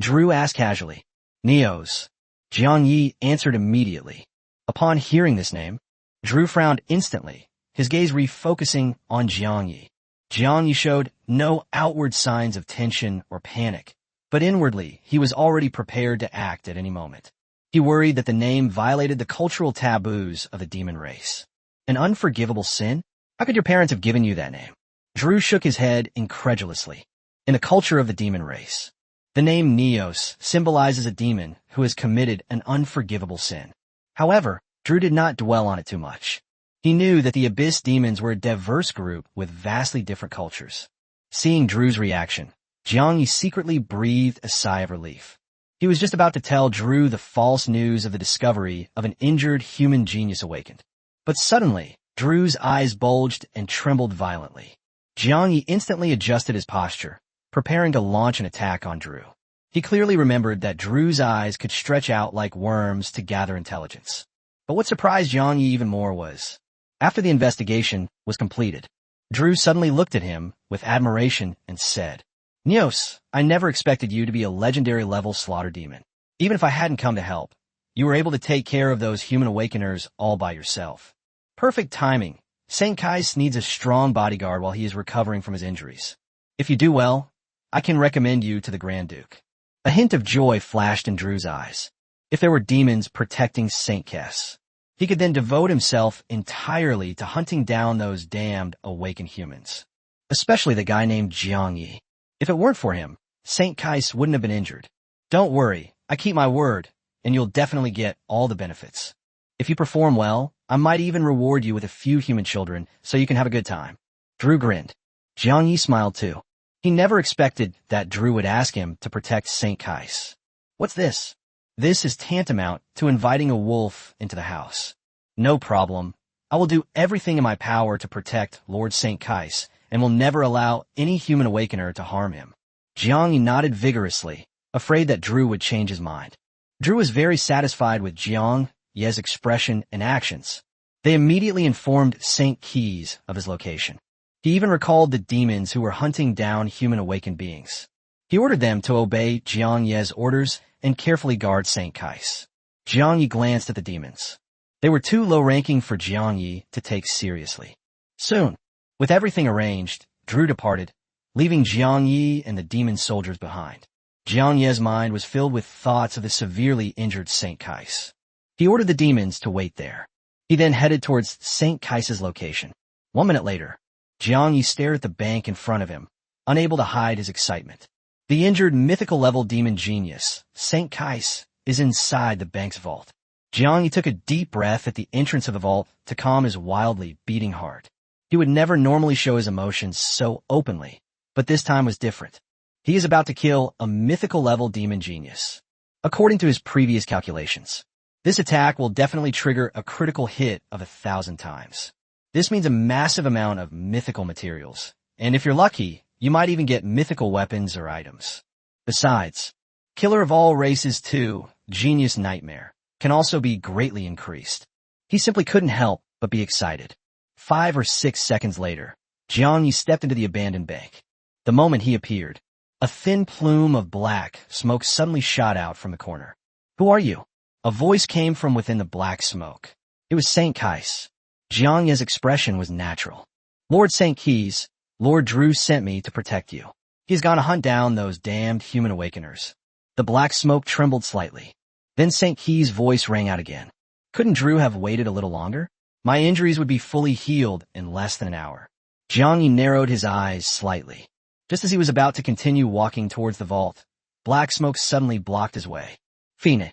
Drew asked casually. "Neos." Jiang Yi answered immediately. Upon hearing this name, Drew frowned instantly, his gaze refocusing on Jiang Yi. Jiang Yi showed no outward signs of tension or panic, but inwardly he was already prepared to act at any moment. He worried that the name violated the cultural taboos of the demon race. An unforgivable sin? How could your parents have given you that name? Drew shook his head incredulously. In the culture of the demon race, the name Neos symbolizes a demon who has committed an unforgivable sin. However, Drew did not dwell on it too much. He knew that the Abyss demons were a diverse group with vastly different cultures. Seeing Drew's reaction, Jiang Yi secretly breathed a sigh of relief. He was just about to tell Drew the false news of the discovery of an injured human genius awakened. But suddenly, Drew's eyes bulged and trembled violently. Jiang Yi instantly adjusted his posture, preparing to launch an attack on Drew. He clearly remembered that Drew's eyes could stretch out like worms to gather intelligence. But what surprised Jiang Yi even more was, after the investigation was completed, Drew suddenly looked at him with admiration and said, "Neos, I never expected you to be a legendary level slaughter demon. Even if I hadn't come to help, you were able to take care of those human awakeners all by yourself. Perfect timing. Saint Kais needs a strong bodyguard while he is recovering from his injuries. If you do well, I can recommend you to the Grand Duke." A hint of joy flashed in Drew's eyes. If there were demons protecting Saint Kais, he could then devote himself entirely to hunting down those damned awakened humans, especially the guy named Jiang Yi. If it weren't for him, Saint Kais wouldn't have been injured. "Don't worry, I keep my word, and you'll definitely get all the benefits. If you perform well, I might even reward you with a few human children so you can have a good time." Drew grinned. Jiang Yi smiled too. He never expected that Drew would ask him to protect Saint Kais. "What's this?" "This is tantamount to inviting a wolf into the house." "No problem. I will do everything in my power to protect Lord Saint Kais and will never allow any human awakener to harm him." Jiang Yi nodded vigorously, afraid that Drew would change his mind. Drew was very satisfied with Jiang Ye's expression and actions. They immediately informed Saint Kais of his location. He even recalled the demons who were hunting down human awakened beings. He ordered them to obey Jiang Ye's orders and carefully guard Saint Kais. Jiang Yi glanced at the demons. They were too low-ranking for Jiang Yi to take seriously. Soon, with everything arranged, Drew departed, leaving Jiang Yi and the demon soldiers behind. Jiang Ye's mind was filled with thoughts of the severely injured Saint Kais. He ordered the demons to wait there. He then headed towards Saint Kais's location. 1 minute later, Jiang Yi stared at the bank in front of him, unable to hide his excitement. The injured mythical-level demon genius, Saint Kais, is inside the bank's vault. Jiang Yi took a deep breath at the entrance of the vault to calm his wildly beating heart. He would never normally show his emotions so openly, but this time was different. He is about to kill a mythical-level demon genius. According to his previous calculations, this attack will definitely trigger a critical hit of 1,000 times. This means a massive amount of mythical materials, and if you're lucky, you might even get mythical weapons or items. Besides, Killer of All Races 2, Genius Nightmare, can also be greatly increased. He simply couldn't help but be excited. 5 or 6 seconds later, Jiang Yi stepped into the abandoned bank. The moment he appeared, A thin plume of black smoke suddenly shot out from the corner. "Who are you?" A voice came from within the black smoke. It was St. Kais. Jiang Ye's expression was natural. "Lord St. Keys, Lord Drew sent me to protect you. He's gone to hunt down those damned human awakeners." The black smoke trembled slightly. Then St. Keys' voice rang out again. "Couldn't Drew have waited a little longer? My injuries would be fully healed in less than an hour." Jiang Yi narrowed his eyes slightly. Just as he was about to continue walking towards the vault, black smoke suddenly blocked his way. "Phoenix,"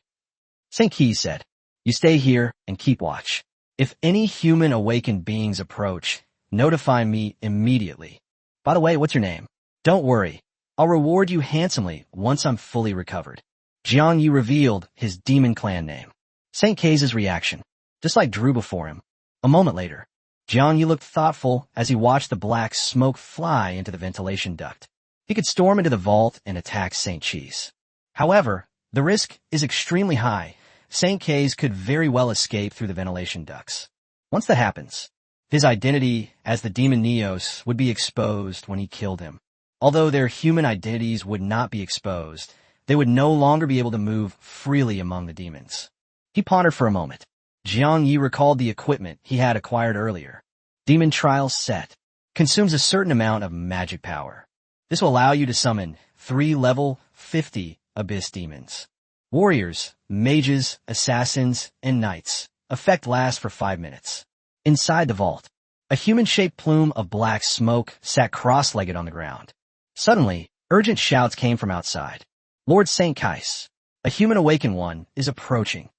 St. Keys said, "you stay here and keep watch. If any human awakened beings approach, notify me immediately. By the way, what's your name? Don't worry, I'll reward you handsomely once I'm fully recovered." Jiang Yi revealed his demon clan name. St. Keys' reaction, just like Drew before him. A moment later, Jiang Yi looked thoughtful as he watched the black smoke fly into the ventilation duct. He could storm into the vault and attack St. Keys. However, the risk is extremely high. St. Keys could very well escape through the ventilation ducts. Once that happens, his identity as the demon Neos would be exposed when he killed him. Although their human identities would not be exposed, they would no longer be able to move freely among the demons. He pondered for a moment. Jiang Yi recalled the equipment he had acquired earlier. Demon Trial Set consumes a certain amount of magic power. This will allow you to summon 3 level 50 abyss demons. Warriors, mages, assassins, and knights. Effect lasts for 5 minutes. Inside the vault, a human-shaped plume of black smoke sat cross-legged on the ground. Suddenly, urgent shouts came from outside. "Lord St. Kais, a human awakened one, is approaching."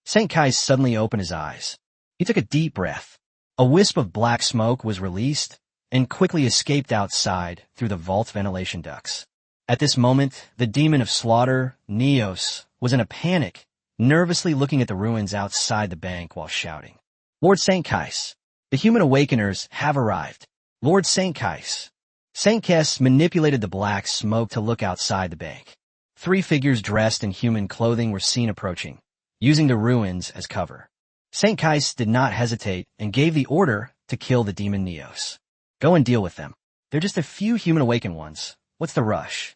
St. Kais suddenly opened his eyes. He took a deep breath. A wisp of black smoke was released and quickly escaped outside through the vault's ventilation ducts. At this moment, the demon of slaughter, Neos, was in a panic, nervously looking at the ruins outside the bank while shouting. "Lord St. Kais, the human awakeners have arrived. Lord St. Kais." St. Kais manipulated the black smoke to look outside the bank. 3 figures dressed in human clothing were seen approaching, using the ruins as cover. St. Kais did not hesitate and gave the order to kill the demon Neos. "Go and deal with them. They're just a few human awakened ones. What's the rush?"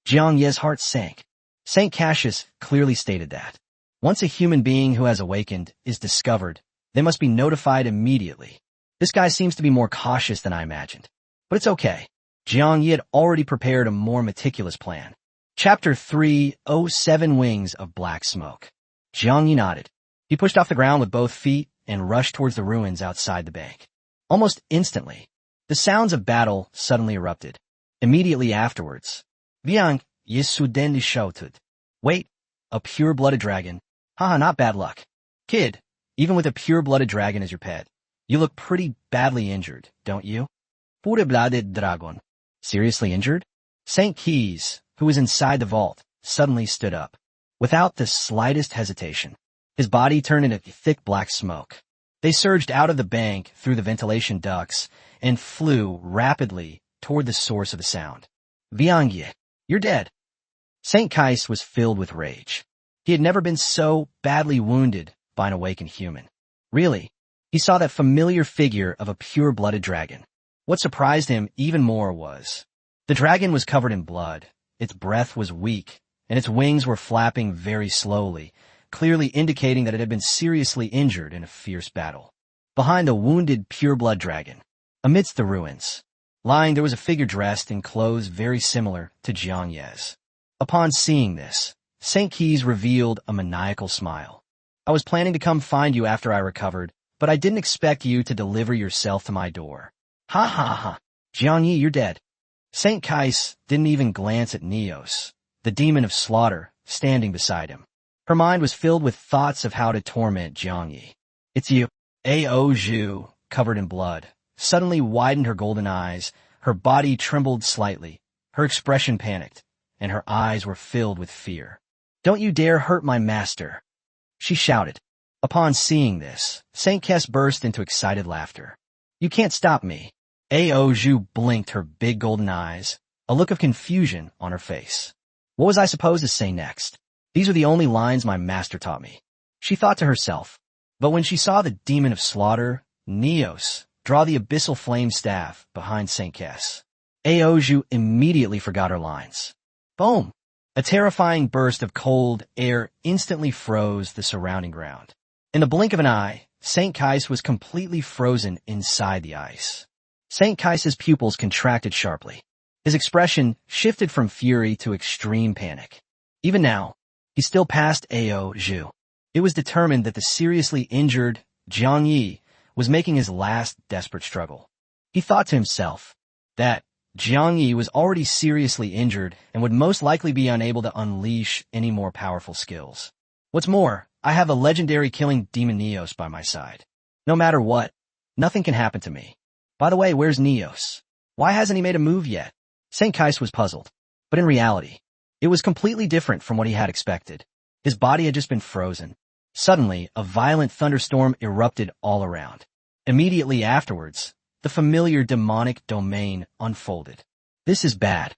Jiang Ye's heart sank. St. Cassius clearly stated that once a human being who has awakened is discovered, they must be notified immediately. This guy seems to be more cautious than I imagined. But it's okay. Jiang Yi had already prepared a more meticulous plan. Chapter 307 Wings of Black Smoke. Jiang Yi nodded. He pushed off the ground with both feet and rushed towards the ruins outside the bank. Almost instantly, the sounds of battle suddenly erupted. Immediately afterwards, Jiang Yi suddenly shouted, "Wait, a pure-blooded dragon? Haha, not bad luck. Kid, even with a pure-blooded dragon as your pet, you look pretty badly injured, don't you?" Pure-blooded dragon. Seriously injured? St. Keys, who was inside the vault, suddenly stood up. Without the slightest hesitation, his body turned into thick black smoke. They surged out of the bank through the ventilation ducts and flew rapidly toward the source of the sound. "Jiang Yi, you're dead." St. Kais was filled with rage. He had never been so badly wounded by an awakened human. Really, he saw that familiar figure of a pure-blooded dragon. What surprised him even more was the dragon was covered in blood, its breath was weak, and its wings were flapping very slowly, clearly indicating that it had been seriously injured in a fierce battle. Behind the wounded pure-blood dragon, amidst the ruins, lying there was a figure dressed in clothes very similar to Jiang Ye's. Upon seeing this, St. Keys revealed a maniacal smile. "I was planning to come find you after I recovered, but I didn't expect you to deliver yourself to my door. Ha ha ha. Jiang Yi, you're dead." St. Kais didn't even glance at Neos, the demon of slaughter, standing beside him. Her mind was filled with thoughts of how to torment Jiang Yi. "It's you." Ao Zhu, covered in blood, suddenly widened her golden eyes, her body trembled slightly, her expression panicked, and her eyes were filled with fear. "Don't you dare hurt my master," she shouted. Upon seeing this, St. Kes burst into excited laughter. "You can't stop me." Ao Zhu blinked her big golden eyes, a look of confusion on her face. What was I supposed to say next? These are the only lines my master taught me, she thought to herself. But when she saw the demon of slaughter, Neos, draw the abyssal flame staff behind St. Kes, Aoju immediately forgot her lines. Boom! A terrifying burst of cold air instantly froze the surrounding ground. In the blink of an eye, St. Kais was completely frozen inside the ice. St. Kais's pupils contracted sharply. His expression shifted from fury to extreme panic. Even now, he still passed Aoju. It was determined that the seriously injured Jiang Yi was making his last desperate struggle. He thought to himself that Jiang Yi was already seriously injured and would most likely be unable to unleash any more powerful skills. What's more, I have a legendary killing demon Neos by my side. No matter what, nothing can happen to me. By the way, where's Neos? Why hasn't he made a move yet? St. Kais was puzzled, but in reality, it was completely different from what he had expected. His body had just been frozen. Suddenly, a violent thunderstorm erupted all around. Immediately afterwards, the familiar demonic domain unfolded. This is bad.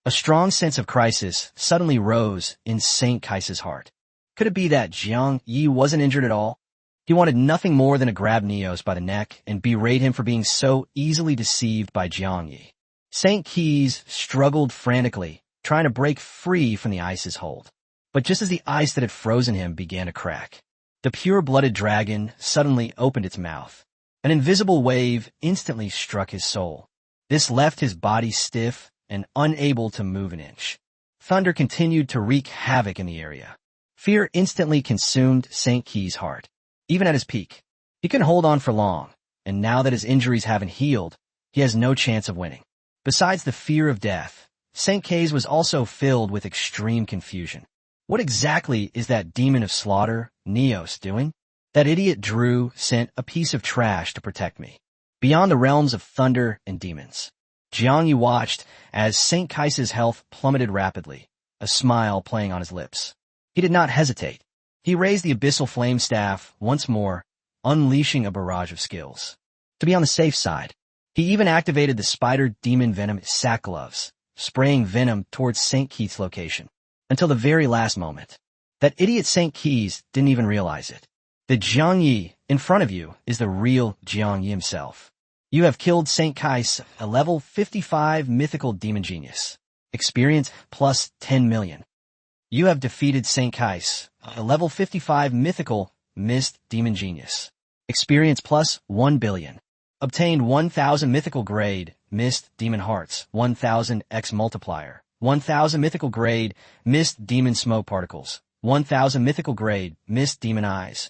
A strong sense of crisis suddenly rose in St. Kais's heart. Could it be that Jiang Yi wasn't injured at all? He wanted nothing more than to grab Neos by the neck and berate him for being so easily deceived by Jiang Yi. St. Kais struggled frantically, trying to break free from the ice's hold. But just as the ice that had frozen him began to crack, the pure-blooded dragon suddenly opened its mouth. An invisible wave instantly struck his soul. This left his body stiff and unable to move an inch. Thunder continued to wreak havoc in the area. Fear instantly consumed St. Kai's heart. Even at his peak, he couldn't hold on for long, and now that his injuries haven't healed, he has no chance of winning. Besides the fear of death, St. Kais was also filled with extreme confusion. What exactly is that demon of slaughter, Neos, doing? That idiot Drew sent a piece of trash to protect me. Beyond the realms of thunder and demons, Jiang Yi watched as St. Kais's health plummeted rapidly, a smile playing on his lips. He did not hesitate. He raised the abyssal flame staff once more, unleashing a barrage of skills. To be on the safe side, he even activated the spider demon venom sack gloves, spraying venom towards St. Kai's location. Until the very last moment. That idiot St. Kais didn't even realize it. The Jiang Yi in front of you is the real Jiang Yi himself. You have killed St. Kais, a level 55 mythical demon genius. Experience plus 10 million. You have defeated St. Kais, a level 55 mythical mist demon genius. Experience plus 1 billion. Obtained 1000 mythical grade mist demon hearts, 1000 X multiplier. 1000 mythical grade mist demon smoke particles. 1000 mythical grade mist demon eyes.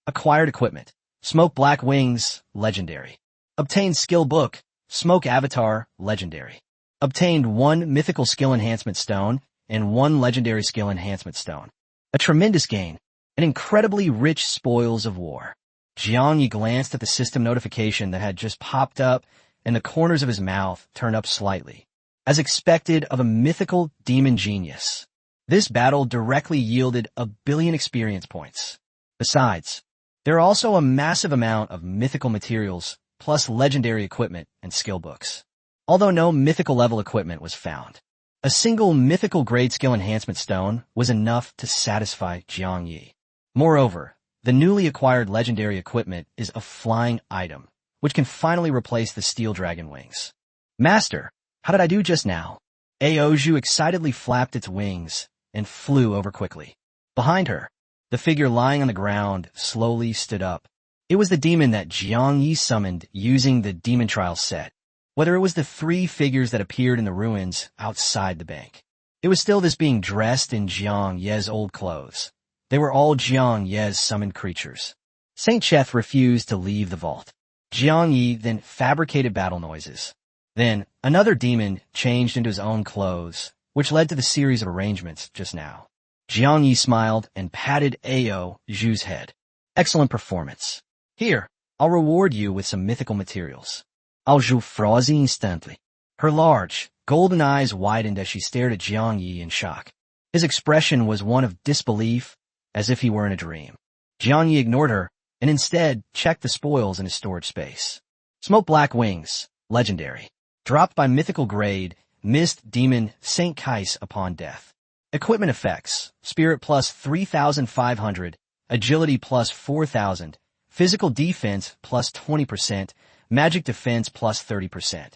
Acquired equipment. Smoke black wings, legendary. Obtained skill book. Smoke avatar, legendary. Obtained 1 mythical skill enhancement stone and 1 legendary skill enhancement stone. A tremendous gain. And incredibly rich spoils of war. Jiang Yi glanced at the system notification that had just popped up, and the corners of his mouth turned up slightly. As expected of a mythical demon genius, this battle directly yielded 1 billion experience points. Besides, there are also a massive amount of mythical materials, plus legendary equipment and skill books. Although no mythical level equipment was found, a single mythical grade skill enhancement stone was enough to satisfy Jiang Yi. Moreover, the newly acquired legendary equipment is a flying item, which can finally replace the steel dragon wings. Master, how did I do just now? Aoju excitedly flapped its wings and flew over quickly. Behind her, the figure lying on the ground slowly stood up. It was the demon that Jiang Yi summoned using the demon trial set. Whether it was the 3 figures that appeared in the ruins outside the bank, it was still this being dressed in Jiang Ye's old clothes. They were all Jiang Ye's summoned creatures. Saint Cheth refused to leave the vault. Jiang Yi then fabricated battle noises. Then, another demon changed into his own clothes, which led to the series of arrangements just now. Jiang Yi smiled and patted Aoju's head. Excellent performance. Here, I'll reward you with some mythical materials. Aoju froze instantly. Her large, golden eyes widened as she stared at Jiang Yi in shock. His expression was one of disbelief, as if he were in a dream. Jiang Yi ignored her, and instead checked the spoils in his storage space. Smoke black wings, legendary. Dropped by mythical grade, mist demon St. Kais upon death. Equipment effects, spirit plus 3,500, agility plus 4,000, physical defense plus 20%, magic defense plus 30%.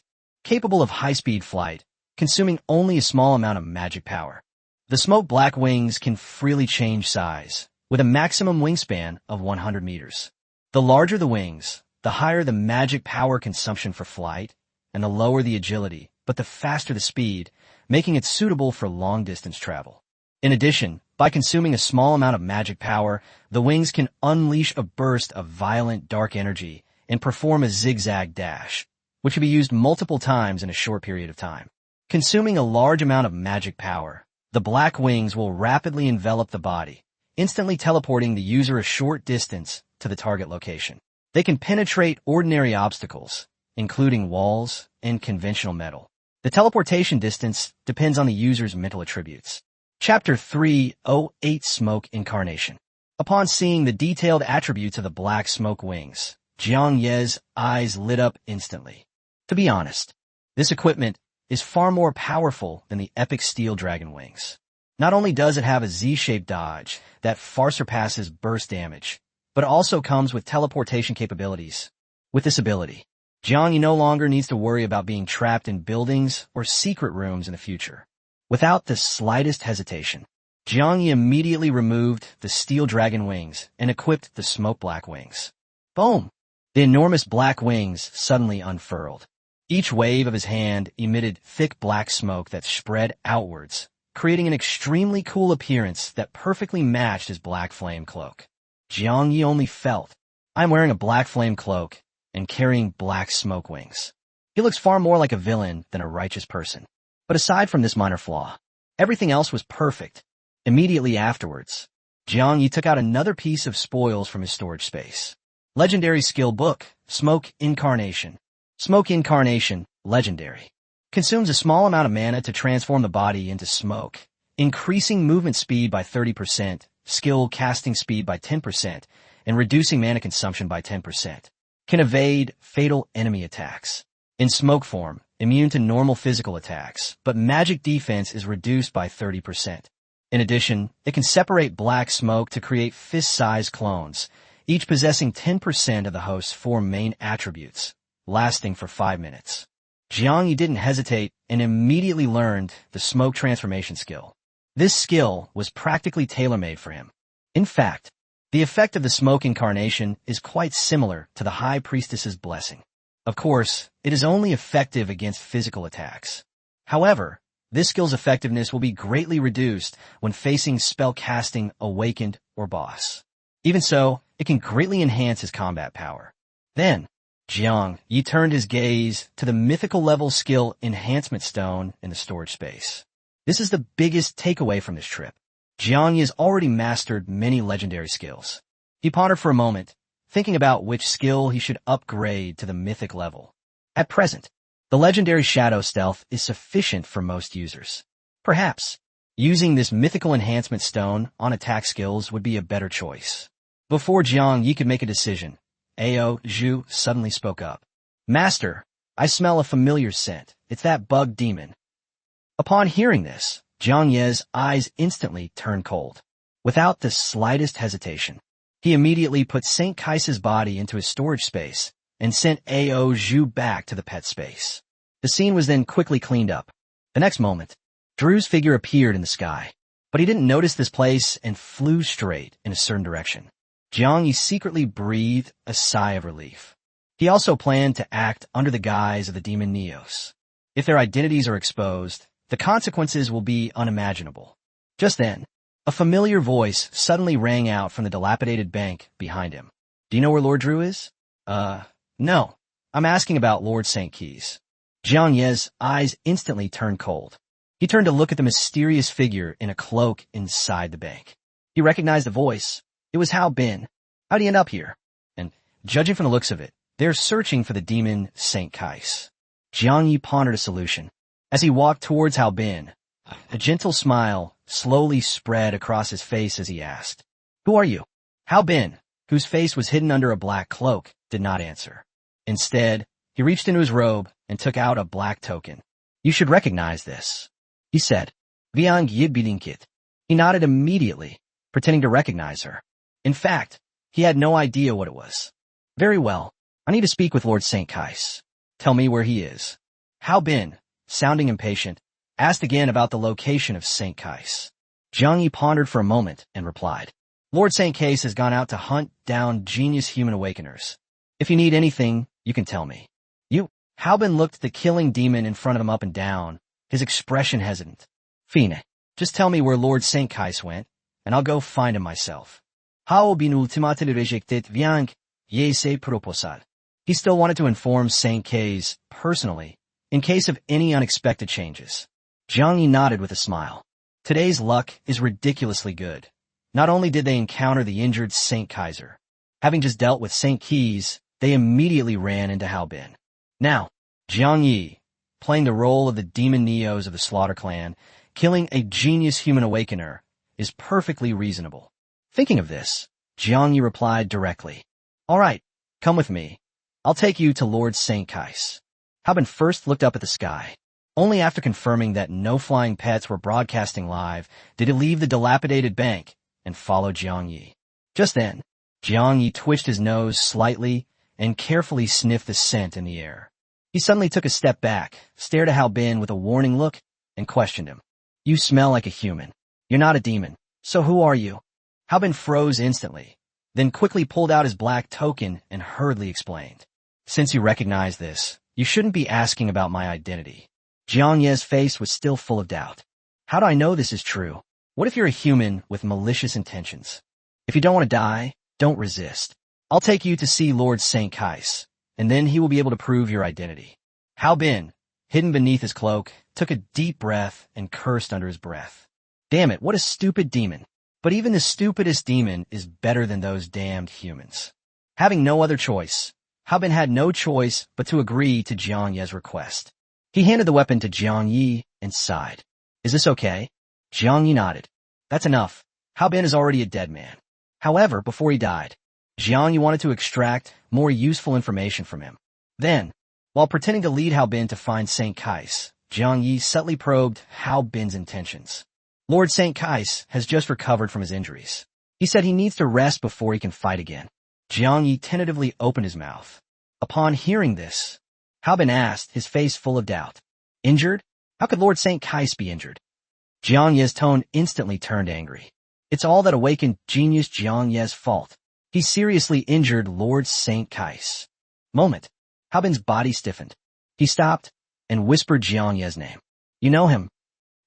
capable of high-speed flight, consuming only a small amount of magic power. The smoke black wings can freely change size, with a maximum wingspan of 100 meters. The larger the wings, the higher the magic power consumption for flight, and the lower the agility, but the faster the speed, making it suitable for long-distance travel. In addition, by consuming a small amount of magic power, the wings can unleash a burst of violent dark energy and perform a zigzag dash, which can be used multiple times in a short period of time. Consuming a large amount of magic power, the black wings will rapidly envelop the body, instantly teleporting the user a short distance to the target location. They can penetrate ordinary obstacles, including walls and conventional metal. The teleportation distance depends on the user's mental attributes. Chapter 308 Smoke Incarnation. Upon seeing the detailed attributes of the black smoke wings, Jiang Ye's eyes lit up instantly. To be honest, this equipment is far more powerful than the epic steel dragon wings. Not only does it have a Z-shaped dodge that far surpasses burst damage, but it also comes with teleportation capabilities. With this ability, Jiang Yi no longer needs to worry about being trapped in buildings or secret rooms in the future. Without the slightest hesitation, Jiang Yi immediately removed the steel dragon wings and equipped the smoke black wings. Boom! The enormous black wings suddenly unfurled. Each wave of his hand emitted thick black smoke that spread outwards, creating an extremely cool appearance that perfectly matched his black flame cloak. Jiang Yi only felt, I'm wearing a black flame cloak and carrying black smoke wings. He looks far more like a villain than a righteous person. But aside from this minor flaw, everything else was perfect. Immediately afterwards, Jiang Yi took out another piece of spoils from his storage space. Legendary skill book, Smoke Incarnation. Smoke Incarnation, legendary. Consumes a small amount of mana to transform the body into smoke, increasing movement speed by 30%, skill casting speed by 10%, and reducing mana consumption by 10%. Can evade fatal enemy attacks. In smoke form, immune to normal physical attacks, but magic defense is reduced by 30%. In addition, it can separate black smoke to create fist-sized clones, each possessing 10% of the host's 4 main attributes, lasting for 5 minutes. Jiang Yi didn't hesitate and immediately learned the smoke transformation skill. This skill was practically tailor-made for him. In fact, the effect of the smoke incarnation is quite similar to the High Priestess's blessing. Of course, it is only effective against physical attacks. However, this skill's effectiveness will be greatly reduced when facing spell casting, awakened, or boss. Even so, it can greatly enhance his combat power. Then, Jiang Yi turned his gaze to the mythical level skill enhancement stone in the storage space. This is the biggest takeaway from this trip. Jiang Yi has already mastered many legendary skills. He pondered for a moment, thinking about which skill he should upgrade to the mythic level. At present, the legendary shadow stealth is sufficient for most users. Perhaps, using this mythical enhancement stone on attack skills would be a better choice. Before Jiang Yi could make a decision, Ao Zhu suddenly spoke up. Master, I smell a familiar scent. It's that bug demon. Upon hearing this, Jiang Ye's eyes instantly turned cold. Without the slightest hesitation, he immediately put St. Kai's body into his storage space and sent Ao Zhu back to the pet space. The scene was then quickly cleaned up. The next moment, Drew's figure appeared in the sky, but he didn't notice this place and flew straight in a certain direction. Jiang Yi secretly breathed a sigh of relief. He also planned to act under the guise of the demon Neos. If their identities are exposed, the consequences will be unimaginable. Just then, a familiar voice suddenly rang out from the dilapidated bank behind him. Do you know where Lord Drew is? No. I'm asking about Lord St. Key's. Jiang Ye's eyes instantly turned cold. He turned to look at the mysterious figure in a cloak inside the bank. He recognized the voice. It was Hao Bin. How'd he end up here? And, judging from the looks of it, they're searching for the demon St. Kai's. Jiang Yi pondered a solution. As he walked towards Hao Bin, a gentle smile slowly spread across his face as he asked, Who are you? Hao Bin, whose face was hidden under a black cloak, did not answer. Instead, he reached into his robe and took out a black token. You should recognize this, he said. Viang Yibbilinkit. He nodded immediately, pretending to recognize her. In fact, he had no idea what it was. Very well. I need to speak with Lord St. Kai's. Tell me where he is. Hao Bin, sounding impatient, asked again about the location of St. Kais. Jiang Yi pondered for a moment and replied, Lord St. Kais has gone out to hunt down genius human awakeners. If you need anything, you can tell me. You? Hao Bin looked the killing demon in front of him up and down, his expression hesitant. Fine. Just tell me where Lord St. Kais went, and I'll go find him myself. Hao Bin ultimately rejected Viang, ye se proposal. He still wanted to inform St. Kais, personally, in case of any unexpected changes. Jiang Yi nodded with a smile. Today's luck is ridiculously good. Not only did they encounter the injured St. Kaiser, having just dealt with St. Keys, they immediately ran into Hao Bin. Now, Jiang Yi, playing the role of the demon Neos of the Slaughter Clan, killing a genius human awakener, is perfectly reasonable. Thinking of this, Jiang Yi replied directly, All right, come with me. I'll take you to Lord St. Kais. Hao Bin first looked up at the sky. Only after confirming that no flying pets were broadcasting live did he leave the dilapidated bank and follow Jiang Yi. Just then, Jiang Yi twitched his nose slightly and carefully sniffed the scent in the air. He suddenly took a step back, stared at Hao Bin with a warning look, and questioned him. You smell like a human. You're not a demon. So who are you? Hao Bin froze instantly, then quickly pulled out his black token and hurriedly explained. Since you recognize this, you shouldn't be asking about my identity. Jiang Ye's face was still full of doubt. How do I know this is true? What if you're a human with malicious intentions? If you don't want to die, don't resist. I'll take you to see Lord St. Kais, and then he will be able to prove your identity. Hao Bin, hidden beneath his cloak, took a deep breath and cursed under his breath. Damn it, what a stupid demon. But even the stupidest demon is better than those damned humans. Having no other choice, Hao Bin had no choice but to agree to Jiang Ye's request. He handed the weapon to Jiang Yi and sighed. Is this okay? Jiang Yi nodded. That's enough. Hao Bin is already a dead man. However, before he died, Jiang Yi wanted to extract more useful information from him. Then, while pretending to lead Hao Bin to find St. Kais, Jiang Yi subtly probed Hao Bin's intentions. Lord St. Kais has just recovered from his injuries. He said he needs to rest before he can fight again. Jiang Yi tentatively opened his mouth. Upon hearing this, Hao Bin asked, his face full of doubt. Injured? How could Lord St. Kais be injured? Jiang Ye's tone instantly turned angry. It's all that awakened genius Jiang Ye's fault. He seriously injured Lord St. Kais. Moment. Hao Bin's body stiffened. He stopped and whispered Jiang Ye's name. You know him?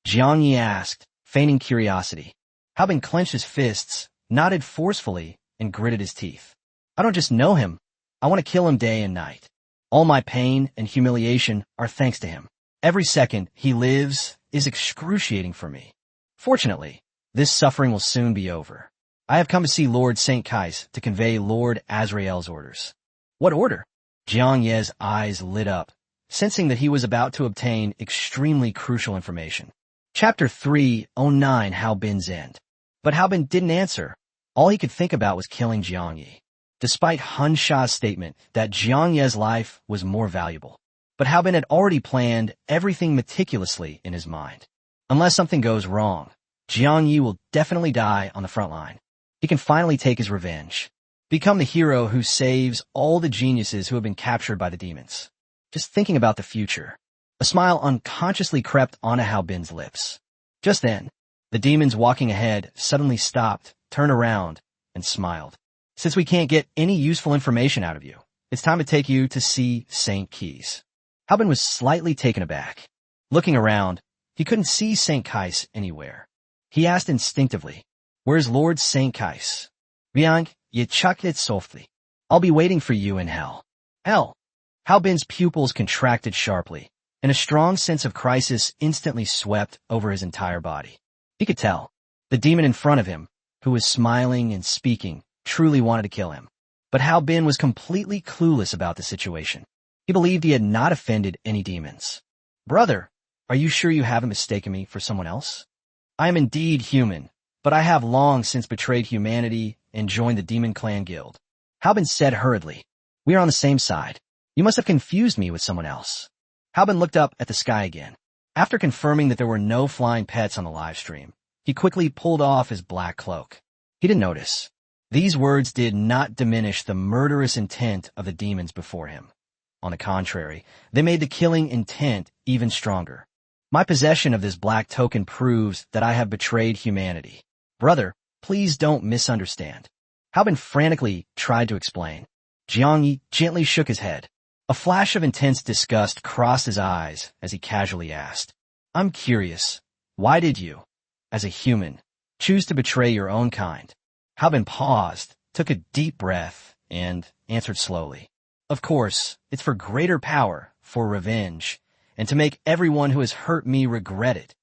Jiang Yi asked, feigning curiosity. Hao Bin clenched his fists, nodded forcefully, and gritted his teeth. I don't just know him. I want to kill him day and night. All my pain and humiliation are thanks to him. Every second he lives is excruciating for me. Fortunately, this suffering will soon be over. I have come to see Lord St. Kais to convey Lord Azrael's orders. What order? Jiang Ye's eyes lit up, sensing that he was about to obtain extremely crucial information. Chapter 309, Hao Bin's End. But Hao Bin didn't answer. All he could think about was killing Jiang Yi. Despite Han Sha's statement that Jiang Ye's life was more valuable. But Hao Bin had already planned everything meticulously in his mind. Unless something goes wrong, Jiang Yi will definitely die on the front line. He can finally take his revenge. Become the hero who saves all the geniuses who have been captured by the demons. Just thinking about the future, a smile unconsciously crept onto Hao Bin's lips. Just then, the demons walking ahead suddenly stopped, turned around, and smiled. Since we can't get any useful information out of you, it's time to take you to see St. Keys. Hao Bin was slightly taken aback. Looking around, he couldn't see St. Kais anywhere. He asked instinctively, Where's Lord St. Kais? Viang, ye chocolate softly. I'll be waiting for you in hell. Hell. Hao Bin's pupils contracted sharply, and a strong sense of crisis instantly swept over his entire body. He could tell. The demon in front of him, who was smiling and speaking, truly wanted to kill him. But Hao Bin was completely clueless about the situation. He believed he had not offended any demons. Brother, are you sure you haven't mistaken me for someone else? I am indeed human, but I have long since betrayed humanity and joined the Demon Clan Guild. Hao Bin said hurriedly, We are on the same side. You must have confused me with someone else. Hao Bin looked up at the sky again. After confirming that there were no flying pets on the live stream, he quickly pulled off his black cloak. He didn't notice. These words did not diminish the murderous intent of the demons before him. On the contrary, they made the killing intent even stronger. My possession of this black token proves that I have betrayed humanity. Brother, please don't misunderstand. Halbin frantically tried to explain. Jiang Yi gently shook his head. A flash of intense disgust crossed his eyes as he casually asked, I'm curious, why did you, as a human, choose to betray your own kind? Halbin paused, took a deep breath, and answered slowly. Of course, it's for greater power, for revenge, and to make everyone who has hurt me regret it.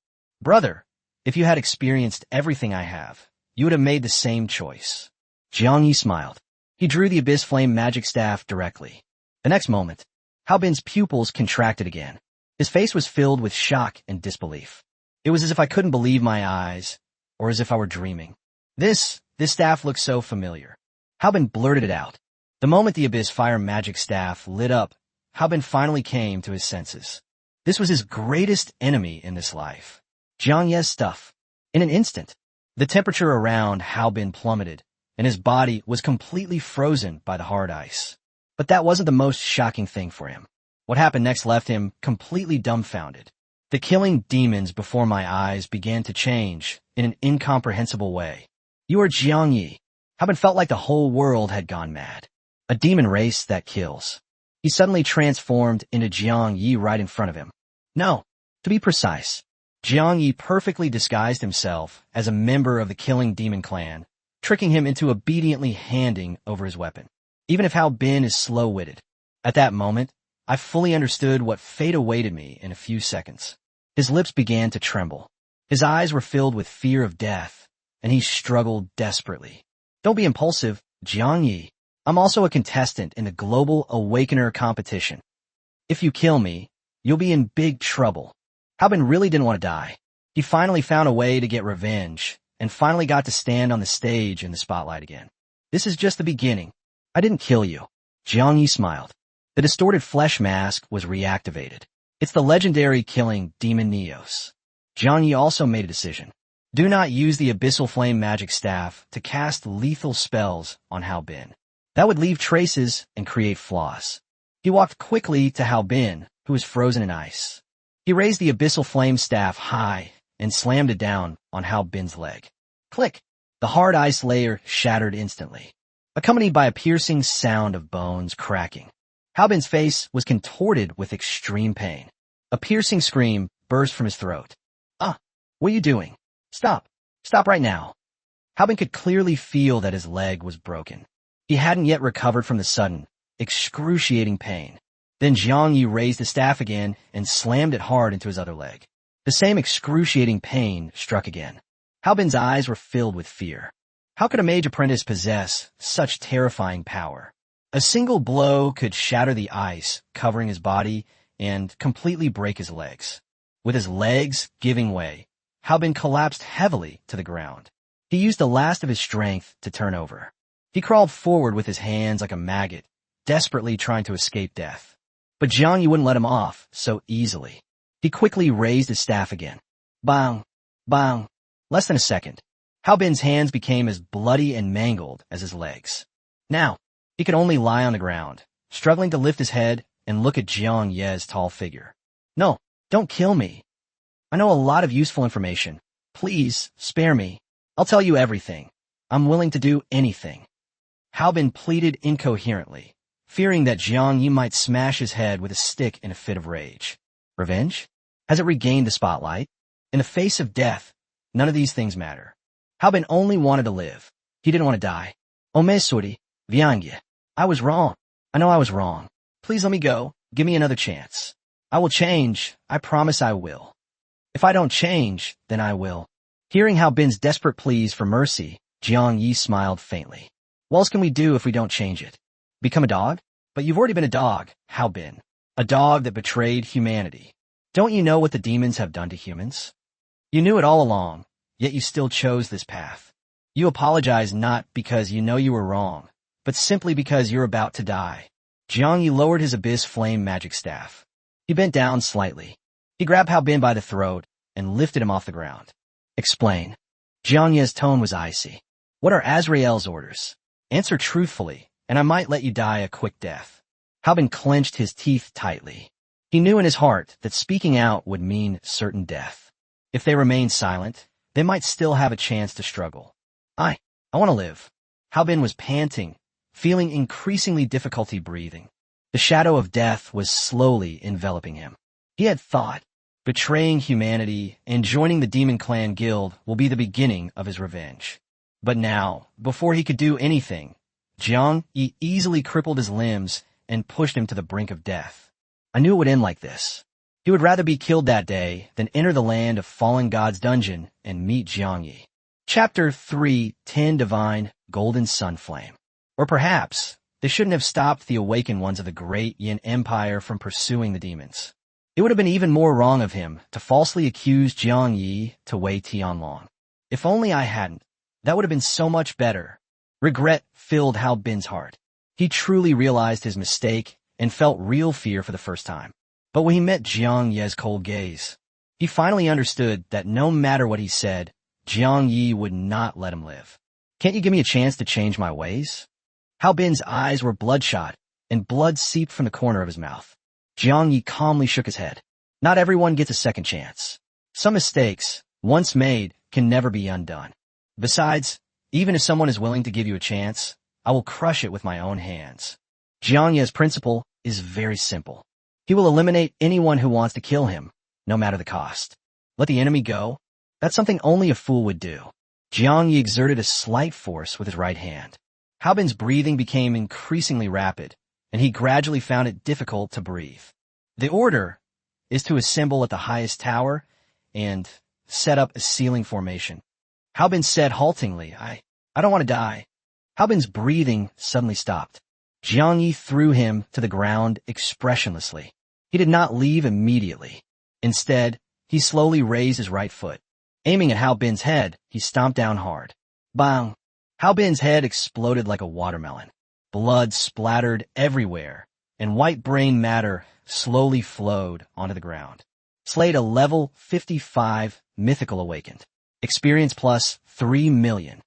Brother, if you had experienced everything I have, you would have made the same choice. Jiang Yi smiled. He drew the Abyss Flame magic staff directly. The next moment, Halbin's pupils contracted again. His face was filled with shock and disbelief. It was as if I couldn't believe my eyes, or as if I were dreaming. This staff looked so familiar. Halbin blurted it out. The moment the Abyss Fire magic staff lit up, Halbin finally came to his senses. This was his greatest enemy in this life. Jiang Ye's stuff. In an instant, the temperature around Halbin plummeted, and his body was completely frozen by the hard ice. But that wasn't the most shocking thing for him. What happened next left him completely dumbfounded. The killing demons before my eyes began to change in an incomprehensible way. You are Jiang Yi. Halbin felt like the whole world had gone mad. A demon race that kills. He suddenly transformed into Jiang Yi right in front of him. No, to be precise, Jiang Yi perfectly disguised himself as a member of the killing demon clan, tricking him into obediently handing over his weapon. Even if Halbin is slow-witted. At that moment, I fully understood what fate awaited me in a few seconds. His lips began to tremble. His eyes were filled with fear of death, and he struggled desperately. Don't be impulsive, Jiang Yi. I'm also a contestant in the Global Awakener competition. If you kill me, you'll be in big trouble. Halbin really didn't want to die. He finally found a way to get revenge, and finally got to stand on the stage in the spotlight again. This is just the beginning. I didn't kill you. Jiang Yi smiled. The distorted flesh mask was reactivated. It's the legendary killing demon Neos. Jiang Yi also made a decision. Do not use the Abyssal Flame magic staff to cast lethal spells on Halbin. That would leave traces and create flaws. He walked quickly to Halbin, who was frozen in ice. He raised the Abyssal Flame staff high and slammed it down on Halbin's leg. Click! The hard ice layer shattered instantly, accompanied by a piercing sound of bones cracking. Halbin's face was contorted with extreme pain. A piercing scream burst from his throat. What are you doing? Stop! Stop right now! Halbin could clearly feel that his leg was broken. He hadn't yet recovered from the sudden, excruciating pain. Then Jiang Yi raised the staff again and slammed it hard into his other leg. The same excruciating pain struck again. Halbin's eyes were filled with fear. How could a mage apprentice possess such terrifying power? A single blow could shatter the ice covering his body and completely break his legs. With his legs giving way, Halbin collapsed heavily to the ground. He used the last of his strength to turn over. He crawled forward with his hands like a maggot, desperately trying to escape death. But Jiang Yi wouldn't let him off so easily. He quickly raised his staff again. Bang! Bang! Less than a second. Halbin's hands became as bloody and mangled as his legs. Now, he could only lie on the ground, struggling to lift his head and look at Jiang Ye's tall figure. No, don't kill me. I know a lot of useful information. Please, spare me. I'll tell you everything. I'm willing to do anything. Halbin pleaded incoherently, fearing that Jiang Yi might smash his head with a stick in a fit of rage. Revenge? Has it regained the spotlight? In the face of death, none of these things matter. Halbin only wanted to live. He didn't want to die. Omesuri, Viangya. I was wrong. I know I was wrong. Please let me go. Give me another chance. I will change. I promise I will. If I don't change, then I will. Hearing Halbin's desperate pleas for mercy, Jiang Yi smiled faintly. What else can we do if we don't change it? Become a dog? But you've already been a dog, Halbin. A dog that betrayed humanity. Don't you know what the demons have done to humans? You knew it all along, yet you still chose this path. You apologize not because you know you were wrong, but simply because you're about to die. Jiang Yi lowered his Abyss Flame magic staff. He bent down slightly. He grabbed Halbin by the throat and lifted him off the ground. Explain. Jiang Yi's tone was icy. What are Azrael's orders? Answer truthfully, and I might let you die a quick death. Haobin clenched his teeth tightly. He knew in his heart that speaking out would mean certain death. If they remained silent, they might still have a chance to struggle. I want to live. Haobin was panting, feeling increasingly difficulty breathing. The shadow of death was slowly enveloping him. He had thought, betraying humanity and joining the Demon Clan Guild will be the beginning of his revenge. But now, before he could do anything, Jiang Yi easily crippled his limbs and pushed him to the brink of death. I knew it would end like this. He would rather be killed that day than enter the land of fallen gods dungeon and meet Jiang Yi. Chapter 3, 10 Divine Golden Sun Flame. Or perhaps, they shouldn't have stopped the awakened ones of the great Yin Empire from pursuing the demons. It would have been even more wrong of him to falsely accuse Jiang Yi to Wei Tianlong. If only I hadn't, that would have been so much better. Regret filled Haobin's heart. He truly realized his mistake and felt real fear for the first time. But when he met Jiang Yi's cold gaze, he finally understood that no matter what he said, Jiang Yi would not let him live. Can't you give me a chance to change my ways? Haobin's eyes were bloodshot, and blood seeped from the corner of his mouth. Jiang Yi calmly shook his head. Not everyone gets a second chance. Some mistakes, once made, can never be undone. Besides, even if someone is willing to give you a chance, I will crush it with my own hands. Jiang Yi's principle is very simple. He will eliminate anyone who wants to kill him, no matter the cost. Let the enemy go. That's something only a fool would do. Jiang Yi exerted a slight force with his right hand. Haobin's breathing became increasingly rapid, and he gradually found it difficult to breathe. The order is to assemble at the highest tower and set up a ceiling formation. Haobin said haltingly, I don't want to die. Haobin's breathing suddenly stopped. Jiang Yi threw him to the ground expressionlessly. He did not leave immediately. Instead, he slowly raised his right foot. Aiming at Haobin's head, he stomped down hard. Bang! Haobin's head exploded like a watermelon. Blood splattered everywhere, and white brain matter slowly flowed onto the ground. Slayed a level 55 mythical awakened. Experience plus 3 million.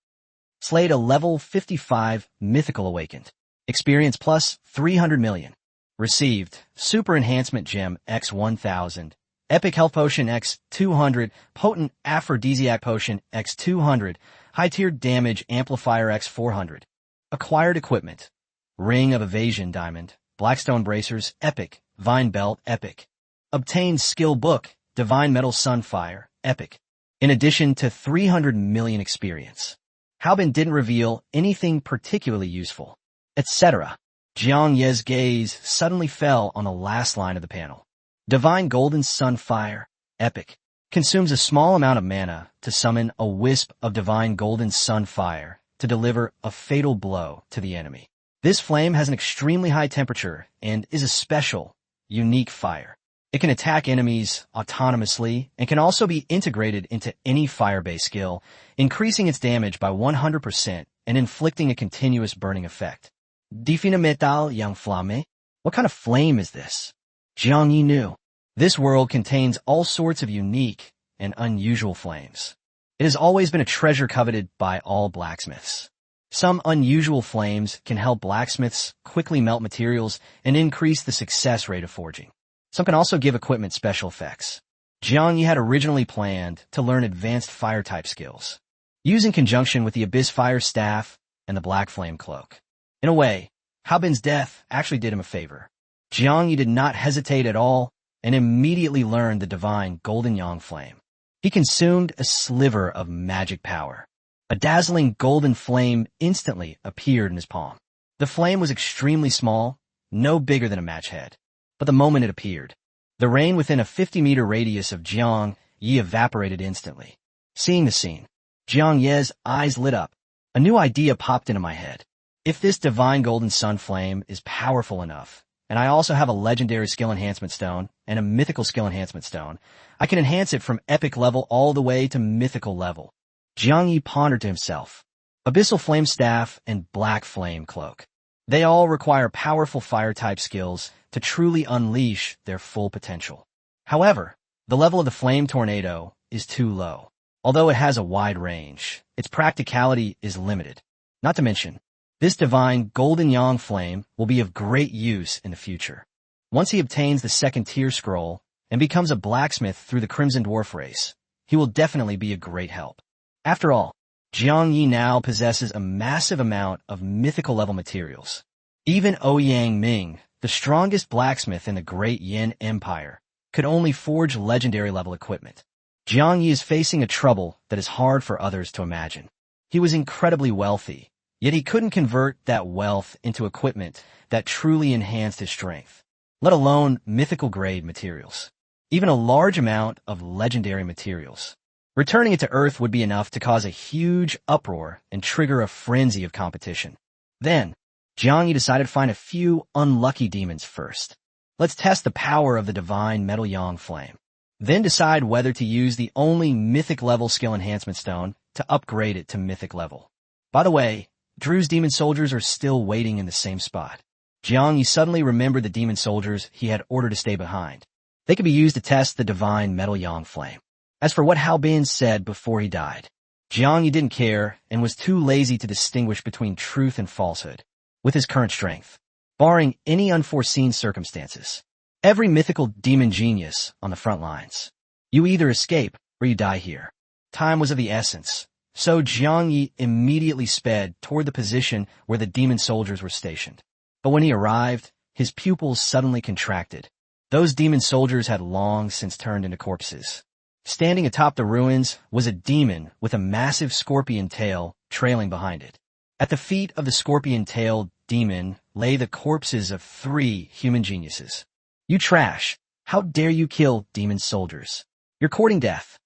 Slayed a level 55 mythical awakened. Experience plus 300 million. Received Super Enhancement Gem X 1000. Epic Health Potion X 200. Potent Aphrodisiac Potion X 200. High-Tier Damage Amplifier X 400. Acquired Equipment. Ring of Evasion Diamond. Blackstone Bracers Epic. Vine Belt Epic. Obtained Skill Book Divine Metal Sunfire Epic. In addition to 300 million experience. Haobin didn't reveal anything particularly useful, etc. Jiang Yi's gaze suddenly fell on the last line of the panel. Divine Golden Sunfire Epic. Consumes a small amount of mana to summon a wisp of Divine Golden Sunfire to deliver a fatal blow to the enemy. This flame has an extremely high temperature and is a special, unique fire. It can attack enemies autonomously and can also be integrated into any fire-based skill, increasing its damage by 100% and inflicting a continuous burning effect. Define metal yang flamme? What kind of flame is this? Jiang Yi knew. This world contains all sorts of unique and unusual flames. It has always been a treasure coveted by all blacksmiths. Some unusual flames can help blacksmiths quickly melt materials and increase the success rate of forging. Some can also give equipment special effects. Jiang Yi had originally planned to learn advanced fire-type skills, used in conjunction with the Abyss Fire Staff and the Black Flame Cloak. In a way, Haobin's death actually did him a favor. Jiang Yi did not hesitate at all and immediately learned the divine Golden Yang Flame. He consumed a sliver of magic power. A dazzling golden flame instantly appeared in his palm. The flame was extremely small, no bigger than a match head. But the moment it appeared, the rain within a 50-meter radius of Jiang Yi evaporated instantly. Seeing the scene, Jiang Yi's eyes lit up. A new idea popped into my head. If this divine golden sun flame is powerful enough, and I also have a legendary skill enhancement stone and a mythical skill enhancement stone, I can enhance it from epic level all the way to mythical level. Jiang Yi pondered to himself. Abyssal Flame Staff and Black Flame Cloak. They all require powerful fire-type skills to truly unleash their full potential. However, the level of the Flame Tornado is too low. Although it has a wide range, its practicality is limited. Not to mention, This divine golden yang flame will be of great use in the future. Once he obtains the second tier scroll and becomes a blacksmith through the Crimson Dwarf race, he will definitely be a great help. After all, Jiang Yi now possesses a massive amount of mythical level materials. Even Ouyang Ming, the strongest blacksmith in the Great Yin Empire, could only forge legendary level equipment. Jiang Yi is facing a trouble that is hard for others to imagine. He was incredibly wealthy, yet he couldn't convert that wealth into equipment that truly enhanced his strength, let alone mythical grade materials. Even a large amount of legendary materials. Returning it to Earth would be enough to cause a huge uproar and trigger a frenzy of competition. Then, Jiang Yi decided to find a few unlucky demons first. Let's test the power of the divine metal yang flame. Then decide whether to use the only mythic level skill enhancement stone to upgrade it to mythic level. By the way, Drew's demon soldiers are still waiting in the same spot. Jiang Yi suddenly remembered the demon soldiers he had ordered to stay behind. They could be used to test the divine metal yang flame. As for what Hao Bin said before he died, Jiang Yi didn't care and was too lazy to distinguish between truth and falsehood. With his current strength, barring any unforeseen circumstances, every mythical demon genius on the front lines, you either escape or you die here. Time was of the essence, so Jiang Yi immediately sped toward the position where the demon soldiers were stationed. But when he arrived, his pupils suddenly contracted. Those demon soldiers had long since turned into corpses. Standing atop the ruins was a demon with a massive scorpion tail trailing behind it. At the feet of the scorpion-tailed demon lay the corpses of 3 human geniuses. You trash! How dare you kill demon soldiers? You're courting death.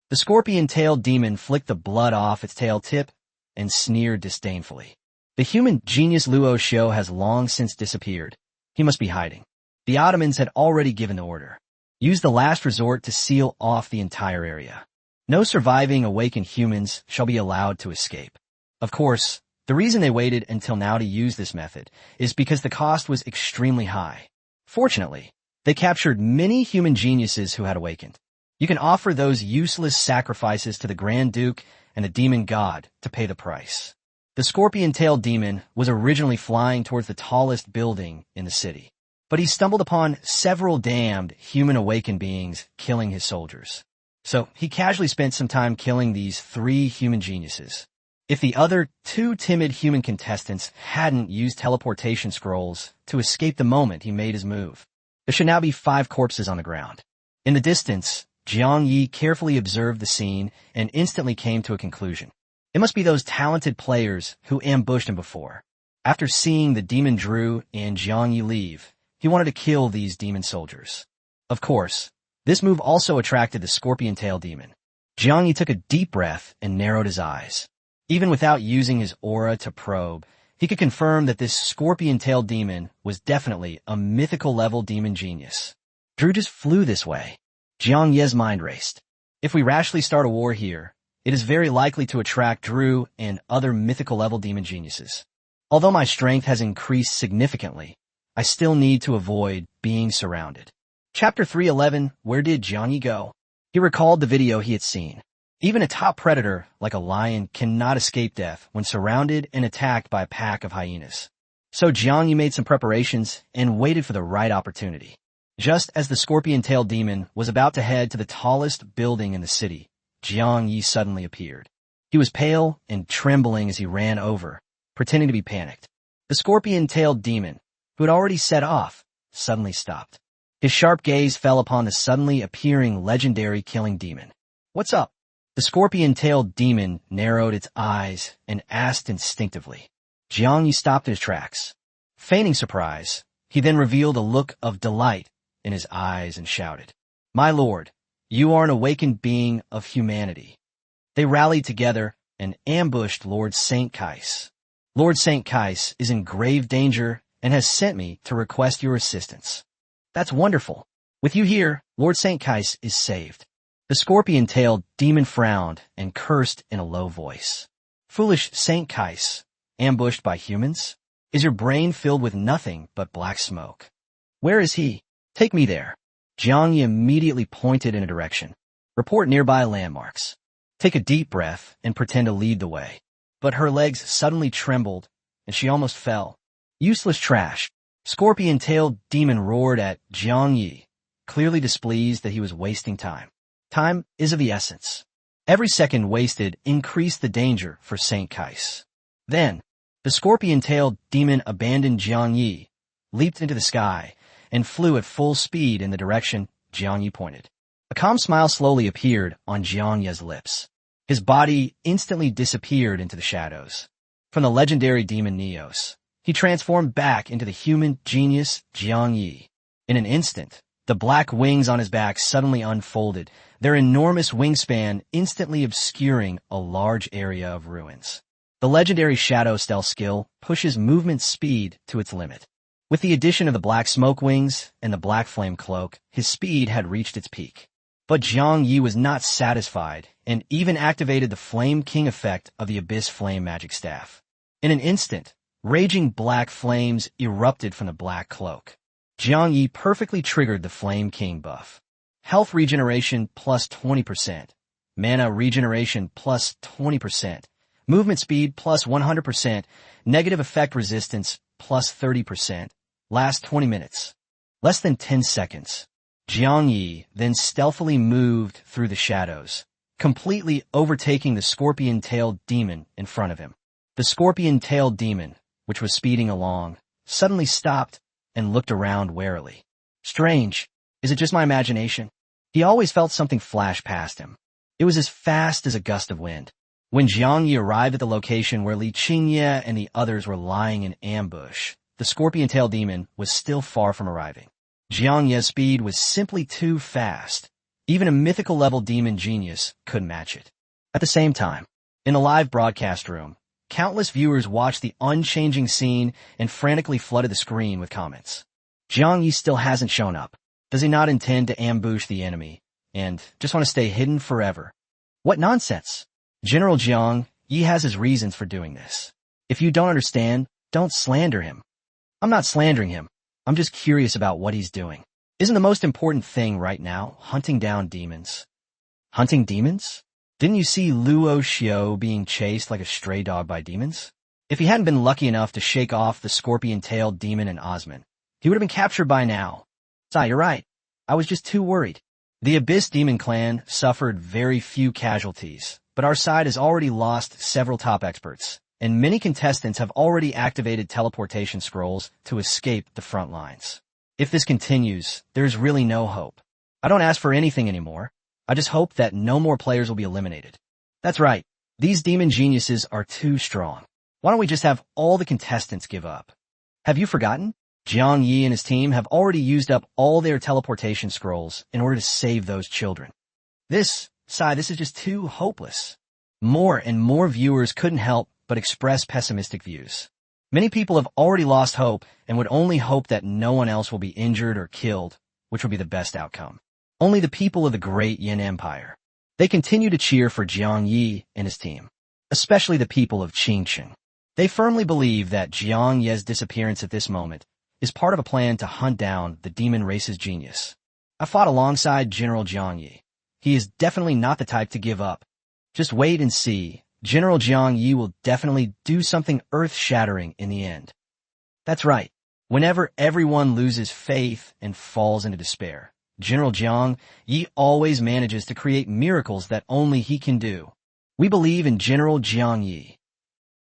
The scorpion-tailed demon flicked the blood off its tail tip and sneered disdainfully. The human genius Luo Xiu has long since disappeared. He must be hiding. The Ottomans had already given the order. Use the last resort to seal off the entire area. No surviving awakened humans shall be allowed to escape. Of course, the reason they waited until now to use this method is because the cost was extremely high. Fortunately, they captured many human geniuses who had awakened. You can offer those useless sacrifices to the Grand Duke and the Demon God to pay the price. The scorpion-tailed demon was originally flying towards the tallest building in the city, but he stumbled upon several damned human awakened beings killing his soldiers. So he casually spent some time killing these 3 human geniuses. If the other 2 timid human contestants hadn't used teleportation scrolls to escape the moment he made his move, there should now be 5 corpses on the ground. In the distance, Jiang Yi carefully observed the scene and instantly came to a conclusion. It must be those talented players who ambushed him before. After seeing the demon Drew and Jiang Yi leave, he wanted to kill these demon soldiers. Of course, this move also attracted the scorpion-tailed demon. Jiang Yi took a deep breath and narrowed his eyes. Even without using his aura to probe, he could confirm that this scorpion-tailed demon was definitely a mythical-level demon genius. Drew just flew this way. Jiang Yi's mind raced. If we rashly start a war here, it is very likely to attract Drew and other mythical-level demon geniuses. Although my strength has increased significantly, I still need to avoid being surrounded. Chapter 311, Where did Jiang Yi go? He recalled the video he had seen. Even a top predator, like a lion, cannot escape death when surrounded and attacked by a pack of hyenas. So Jiang Yi made some preparations and waited for the right opportunity. Just as the scorpion-tailed demon was about to head to the tallest building in the city, Jiang Yi suddenly appeared. He was pale and trembling as he ran over, pretending to be panicked. The scorpion-tailed demon, who had already set off, suddenly stopped. His sharp gaze fell upon the suddenly appearing legendary killing demon. What's up? The scorpion-tailed demon narrowed its eyes and asked instinctively. Jiang Yi stopped in his tracks. Feigning surprise, he then revealed a look of delight in his eyes and shouted, My lord, you are an awakened being of humanity. They rallied together and ambushed Lord St. Kais. Lord St. Kais is in grave danger and has sent me to request your assistance. That's wonderful. With you here, Lord St. Kais is saved. The scorpion-tailed demon frowned and cursed in a low voice. Foolish St. Kais, ambushed by humans? Is your brain filled with nothing but black smoke? Where is he? Take me there. Jiang Yi immediately pointed in a direction. Report nearby landmarks. Take a deep breath and pretend to lead the way. But her legs suddenly trembled, and she almost fell. Useless trash. Scorpion-tailed demon roared at Jiang Yi, clearly displeased that he was wasting time. Time is of the essence. Every second wasted increased the danger for Saint Kais. Then, the scorpion-tailed demon abandoned Jiang Yi, leaped into the sky, and flew at full speed in the direction Jiang Yi pointed. A calm smile slowly appeared on Jiang Yi's lips. His body instantly disappeared into the shadows. From the legendary demon Neos, he transformed back into the human genius Jiang Yi. In an instant, the black wings on his back suddenly unfolded, their enormous wingspan instantly obscuring a large area of ruins. The legendary Shadow Stealth skill pushes movement speed to its limit. With the addition of the black smoke wings and the black flame cloak, his speed had reached its peak. But Jiang Yi was not satisfied and even activated the Flame King effect of the Abyss Flame Magic Staff. In an instant, raging black flames erupted from the black cloak. Jiang Yi perfectly triggered the Flame King buff. Health regeneration plus 20%, mana regeneration plus 20%, movement speed plus 100%, negative effect resistance plus 30%, last 20 minutes. Less than 10 seconds. Jiang Yi then stealthily moved through the shadows, completely overtaking the scorpion-tailed demon in front of him. The scorpion-tailed demon, which was speeding along, suddenly stopped and looked around warily. Strange. Is it just my imagination? He always felt something flash past him. It was as fast as a gust of wind. When Jiang Yi arrived at the location where Li Qingye and the others were lying in ambush, the scorpion-tailed demon was still far from arriving. Jiang Yi's speed was simply too fast. Even a mythical-level demon genius couldn't match it. At the same time, in the live broadcast room, countless viewers watched the unchanging scene and frantically flooded the screen with comments. Jiang Yi still hasn't shown up. Does he not intend to ambush the enemy and just want to stay hidden forever? What nonsense! General Jiang Yi has his reasons for doing this. If you don't understand, don't slander him. I'm not slandering him. I'm just curious about what he's doing. Isn't the most important thing right now hunting down demons? Hunting demons? Didn't you see Luo Xiao being chased like a stray dog by demons? If he hadn't been lucky enough to shake off the scorpion-tailed demon in Osman, he would have been captured by now. Sai, you're right. I was just too worried. The Abyss Demon Clan suffered very few casualties, but our side has already lost several top experts, and many contestants have already activated teleportation scrolls to escape the front lines. If this continues, there's really no hope. I don't ask for anything anymore. I just hope that no more players will be eliminated. That's right. These demon geniuses are too strong. Why don't we just have all the contestants give up? Have you forgotten? Jiang Yi and his team have already used up all their teleportation scrolls in order to save those children. This is just too hopeless. More and more viewers couldn't help but express pessimistic views. Many people have already lost hope and would only hope that no one else will be injured or killed, which would be the best outcome. Only the people of the great Yin Empire. They continue to cheer for Jiang Yi and his team, especially the people of Qingcheng. They firmly believe that Jiang Yi's disappearance at this moment is part of a plan to hunt down the demon race's genius. I fought alongside General Jiang Yi. He is definitely not the type to give up. Just wait and see. General Jiang Yi will definitely do something earth-shattering in the end. That's right. Whenever everyone loses faith and falls into despair, General Jiang Yi always manages to create miracles that only he can do. We believe in General Jiang Yi.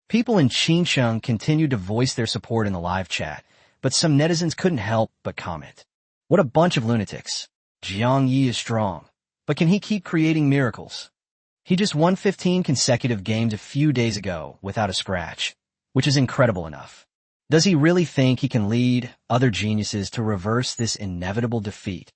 People in Qingcheng continued to voice their support in the live chat, but some netizens couldn't help but comment. What a bunch of lunatics. Jiang Yi is strong, but can he keep creating miracles? He just won 15 consecutive games a few days ago without a scratch, which is incredible enough. Does he really think he can lead other geniuses to reverse this inevitable defeat?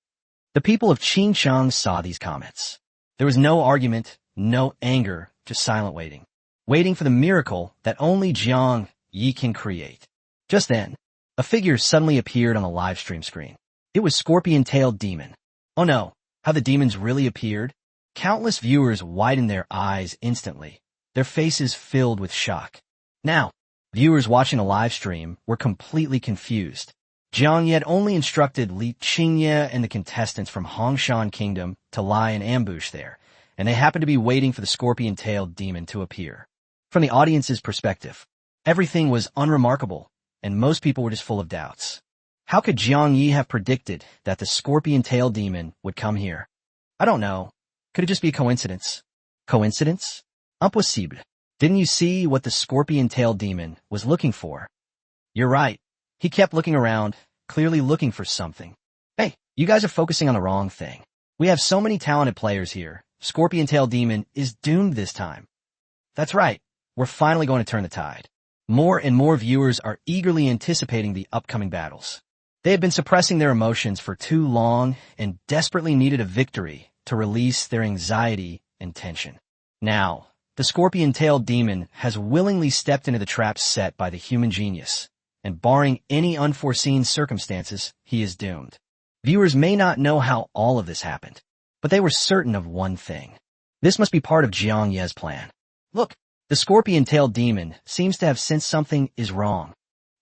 The people of Qingcheng saw these comments. There was no argument, no anger, just silent waiting. Waiting for the miracle that only Jiang Yi can create. Just then, a figure suddenly appeared on the live stream screen. It was Scorpion-tailed Demon. Oh no, how the demons really appeared? Countless viewers widened their eyes instantly, their faces filled with shock. Now, viewers watching the live stream were completely confused. Jiang Yi had only instructed Li Qingye and the contestants from Hongshan Kingdom to lie in ambush there, and they happened to be waiting for the scorpion-tailed demon to appear. From the audience's perspective, Everything was unremarkable, and most people were just full of doubts. How could Jiang Yi have predicted that the scorpion-tailed demon would come here? I don't know. Could it just be a coincidence? Coincidence? Impossible. Didn't you see what the scorpion-tailed demon was looking for? You're right. He kept looking around, clearly looking for something. Hey, you guys are focusing on the wrong thing. We have so many talented players here. Scorpion-tailed demon is doomed this time. That's right. We're finally going to turn the tide. More and more viewers are eagerly anticipating the upcoming battles. They had been suppressing their emotions for too long and desperately needed a victory to release their anxiety and tension. Now, the scorpion-tailed demon has willingly stepped into the trap set by the human genius, and barring any unforeseen circumstances, he is doomed. Viewers may not know how all of this happened, but they were certain of one thing. This must be part of Jiang Ye's plan. Look, the scorpion-tailed demon seems to have sensed something is wrong.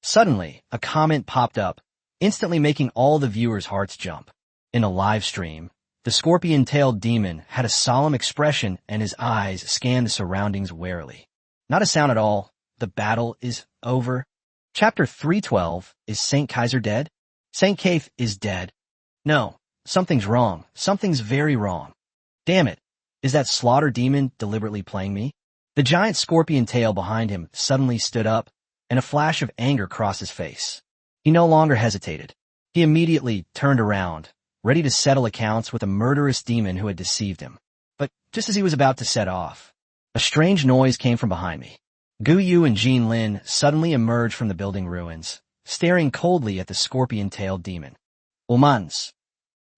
Suddenly, a comment popped up, instantly making all the viewers' hearts jump. In a live stream, the scorpion-tailed demon had a solemn expression and his eyes scanned the surroundings warily. Not a sound at all. The battle is over. Chapter 312, is Saint Kaiser dead? Saint Kaith is dead. No, something's wrong. Something's very wrong. Damn it. Is that slaughter demon deliberately playing me? The giant scorpion tail behind him suddenly stood up, and a flash of anger crossed his face. He no longer hesitated. He immediately turned around, ready to settle accounts with the murderous demon who had deceived him. But just as he was about to set off, a strange noise came from behind me. Gu Yu and Jean Lin suddenly emerged from the building ruins, staring coldly at the scorpion-tailed demon. Umans.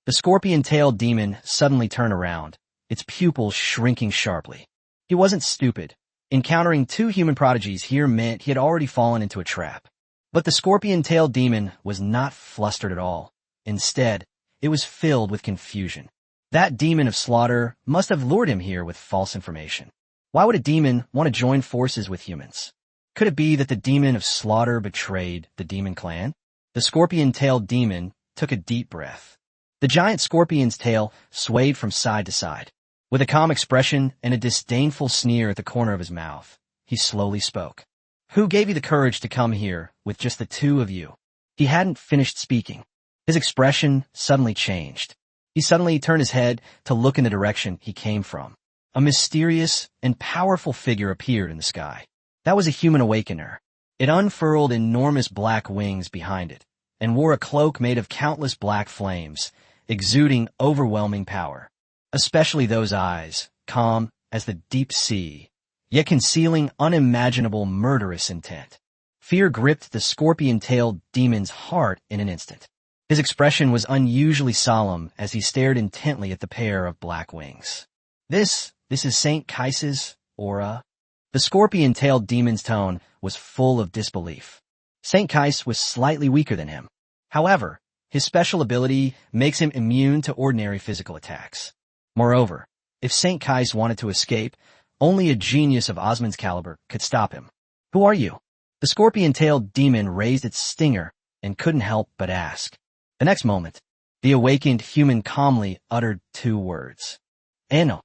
The scorpion-tailed demon suddenly turned around, its pupils shrinking sharply. He wasn't stupid. Encountering two human prodigies here meant he had already fallen into a trap. But the scorpion-tailed demon was not flustered at all. Instead, it was filled with confusion. That demon of slaughter must have lured him here with false information. Why would a demon want to join forces with humans? Could it be that the demon of slaughter betrayed the demon clan? The scorpion-tailed demon took a deep breath. The giant scorpion's tail swayed from side to side. With a calm expression and a disdainful sneer at the corner of his mouth, he slowly spoke. Who gave you the courage to come here with just the two of you? He hadn't finished speaking. His expression suddenly changed. He suddenly turned his head to look in the direction he came from. A mysterious and powerful figure appeared in the sky. That was a human awakener. It unfurled enormous black wings behind it and wore a cloak made of countless black flames, exuding overwhelming power. Especially those eyes, calm as the deep sea, yet concealing unimaginable murderous intent. Fear gripped the scorpion-tailed demon's heart in an instant. His expression was unusually solemn as he stared intently at the pair of black wings. This is Saint Kais's aura. The scorpion-tailed demon's tone was full of disbelief. Saint Kais was slightly weaker than him. However, his special ability makes him immune to ordinary physical attacks. Moreover, if Saint Kais wanted to escape, only a genius of Osman's caliber could stop him. Who are you? The scorpion-tailed demon raised its stinger and couldn't help but ask. The next moment, the awakened human calmly uttered two words. Ano.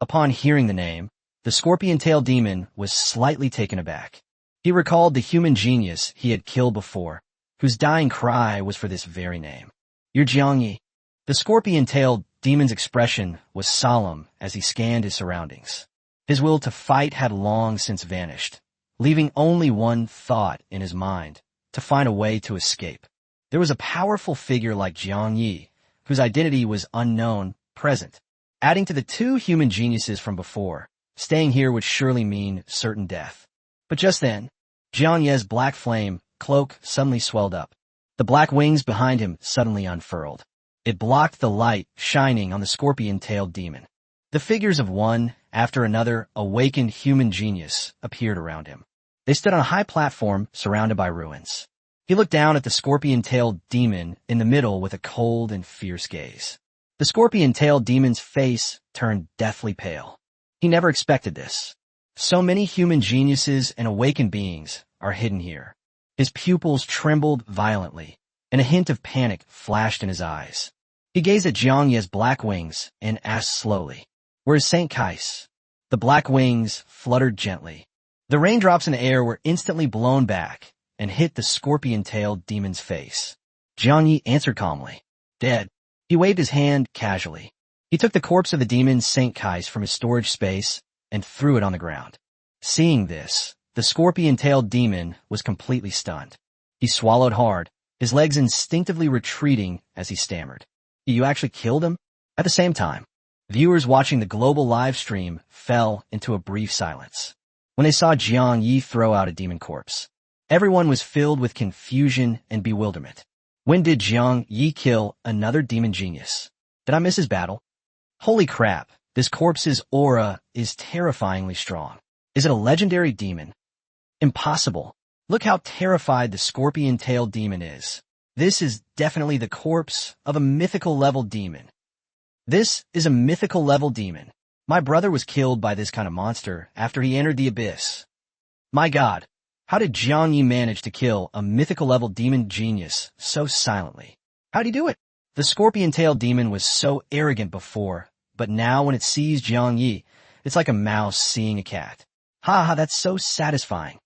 Upon hearing the name, the scorpion-tailed demon was slightly taken aback. He recalled the human genius he had killed before, whose dying cry was for this very name. You're Jiang Yi. The scorpion-tailed demon's expression was solemn as he scanned his surroundings. His will to fight had long since vanished, leaving only one thought in his mind, to find a way to escape. There was a powerful figure like Jiang Yi, whose identity was unknown, present. Adding to the two human geniuses from before, staying here would surely mean certain death. But just then, Jiang Ye's black flame cloak suddenly swelled up. The black wings behind him suddenly unfurled. It blocked the light shining on the scorpion-tailed demon. The figures of one after another awakened human genius appeared around him. They stood on a high platform surrounded by ruins. He looked down at the scorpion-tailed demon in the middle with a cold and fierce gaze. The scorpion-tailed demon's face turned deathly pale. He never expected this. So many human geniuses and awakened beings are hidden here. His pupils trembled violently, and a hint of panic flashed in his eyes. He gazed at Jiang Ye's black wings and asked slowly, "Where is Saint Kais?" The black wings fluttered gently. The raindrops in the air were instantly blown back and hit the scorpion-tailed demon's face. Jiang Yi answered calmly. Dead. He waved his hand casually. He took the corpse of the demon Saint Kais from his storage space and threw it on the ground. Seeing this, the scorpion-tailed demon was completely stunned. He swallowed hard, his legs instinctively retreating as he stammered. You actually killed him? At the same time, viewers watching the global live stream fell into a brief silence when they saw Jiang Yi throw out a demon corpse. Everyone was filled with confusion and bewilderment. When did Jiang Yi kill another demon genius? Did I miss his battle? Holy crap, this corpse's aura is terrifyingly strong. Is it a legendary demon? Impossible. Look how terrified the scorpion-tailed demon is. This is definitely the corpse of a mythical level demon. This is a mythical level demon. My brother was killed by this kind of monster after he entered the abyss. My god, how did Jiang Yi manage to kill a mythical level demon genius so silently? How'd he do it? The scorpion-tailed demon was so arrogant before, but now when it sees Jiang Yi, it's like a mouse seeing a cat. Ha ha, that's so satisfying.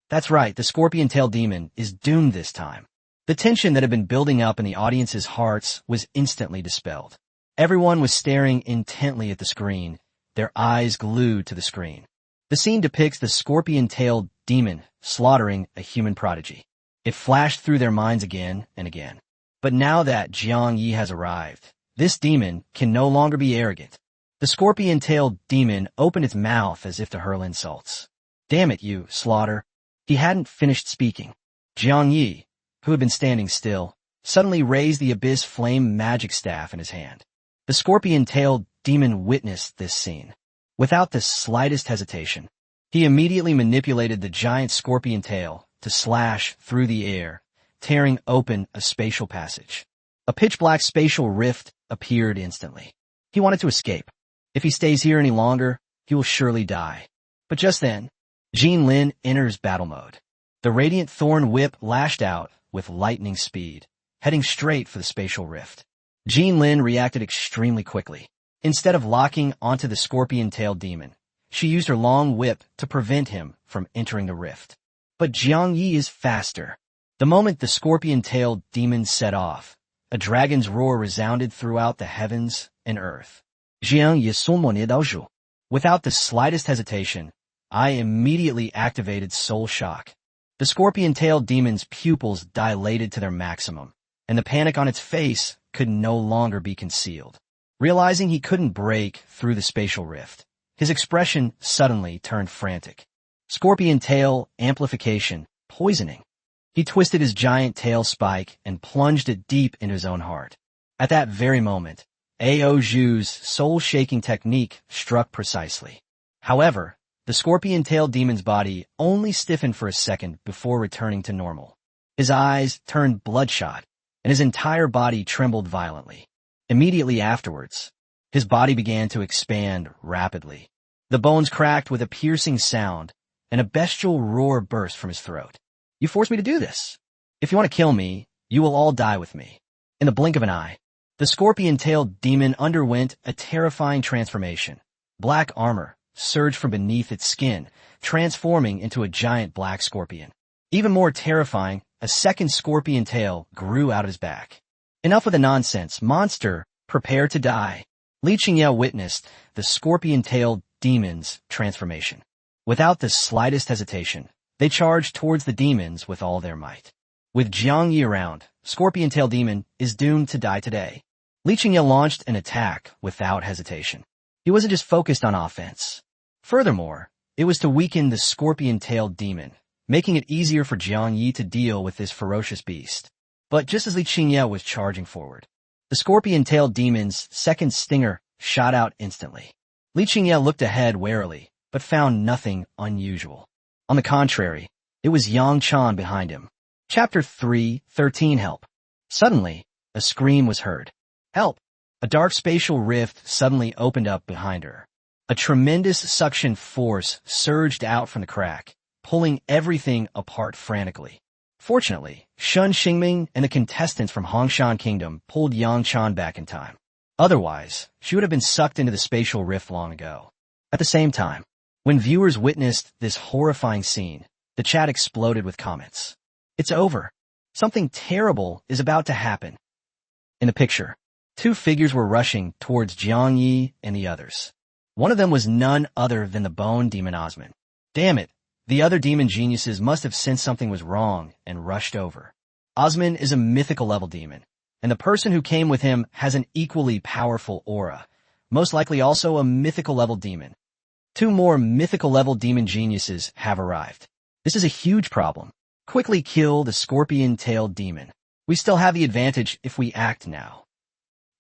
That's right, the scorpion-tailed demon is doomed this time. The tension that had been building up in the audience's hearts was instantly dispelled. Everyone was staring intently at the screen, their eyes glued to the screen. The scene depicts the scorpion-tailed demon slaughtering a human prodigy. It flashed through their minds again and again. But now that Jiang Yi has arrived, this demon can no longer be arrogant. The scorpion-tailed demon opened its mouth as if to hurl insults. Damn it, you, Slaughter. He hadn't finished speaking. Jiang Yi, who had been standing still, suddenly raised the abyss flame magic staff in his hand. The scorpion-tailed demon witnessed this scene. Without the slightest hesitation, he immediately manipulated the giant scorpion tail to slash through the air, tearing open a spatial passage. A pitch-black spatial rift appeared instantly. He wanted to escape. If he stays here any longer, he will surely die. But just then, Jin Lin enters battle mode. The radiant thorn whip lashed out with lightning speed, heading straight for the spatial rift. Jin Lin reacted extremely quickly. Instead of locking onto the scorpion-tailed demon, she used her long whip to prevent him from entering the rift. But Jiang Yi is faster. The moment the scorpion-tailed demon set off, a dragon's roar resounded throughout the heavens and earth. Jiang Yi summoned Daozhu. Without the slightest hesitation, I immediately activated Soul Shock. The scorpion-tailed demon's pupils dilated to their maximum, and the panic on its face could no longer be concealed. Realizing he couldn't break through the spatial rift, his expression suddenly turned frantic. Scorpion tail, amplification, poisoning. He twisted his giant tail spike and plunged it deep into his own heart. At that very moment, Ao Zhu's soul-shaking technique struck precisely. However, the scorpion-tailed demon's body only stiffened for a second before returning to normal. His eyes turned bloodshot, and his entire body trembled violently. Immediately afterwards, his body began to expand rapidly. The bones cracked with a piercing sound, and a bestial roar burst from his throat. You forced me to do this. If you want to kill me, you will all die with me. In the blink of an eye, the scorpion-tailed demon underwent a terrifying transformation. Black armor surged from beneath its skin, transforming into a giant black scorpion. Even more terrifying, a second scorpion tail grew out of his back. Enough with the nonsense, monster, prepare to die. Li Qingyao witnessed the scorpion-tailed demon's transformation. Without the slightest hesitation, they charged towards the demons with all their might. With Jiang Yi around, scorpion-tailed demon is doomed to die today. Li Qingyao launched an attack without hesitation. He wasn't just focused on offense. Furthermore, it was to weaken the scorpion-tailed demon, making it easier for Jiang Yi to deal with this ferocious beast. But just as Li Qingyao was charging forward, the scorpion-tailed demon's second stinger shot out instantly. Li Qingyao looked ahead warily, but found nothing unusual. On the contrary, it was Yang Chan behind him. Chapter 3:13 Help. Suddenly, a scream was heard. Help! A dark spatial rift suddenly opened up behind her. A tremendous suction force surged out from the crack, pulling everything apart frantically. Fortunately, Shun Xingming and the contestants from Hongshan Kingdom pulled Yang Chan back in time. Otherwise, she would have been sucked into the spatial rift long ago. At the same time, When viewers witnessed this horrifying scene, the chat exploded with comments. It's over. Something terrible is about to happen. In the picture, two figures were rushing towards Jiang Yi and the others. One of them was none other than the bone demon Osman. Damn it, the other demon geniuses must have sensed something was wrong and rushed over. Osman is a mythical level demon, and the person who came with him has an equally powerful aura, most likely also a mythical level demon. Two more mythical level demon geniuses have arrived. This is a huge problem. Quickly kill the scorpion-tailed demon. We still have the advantage if we act now.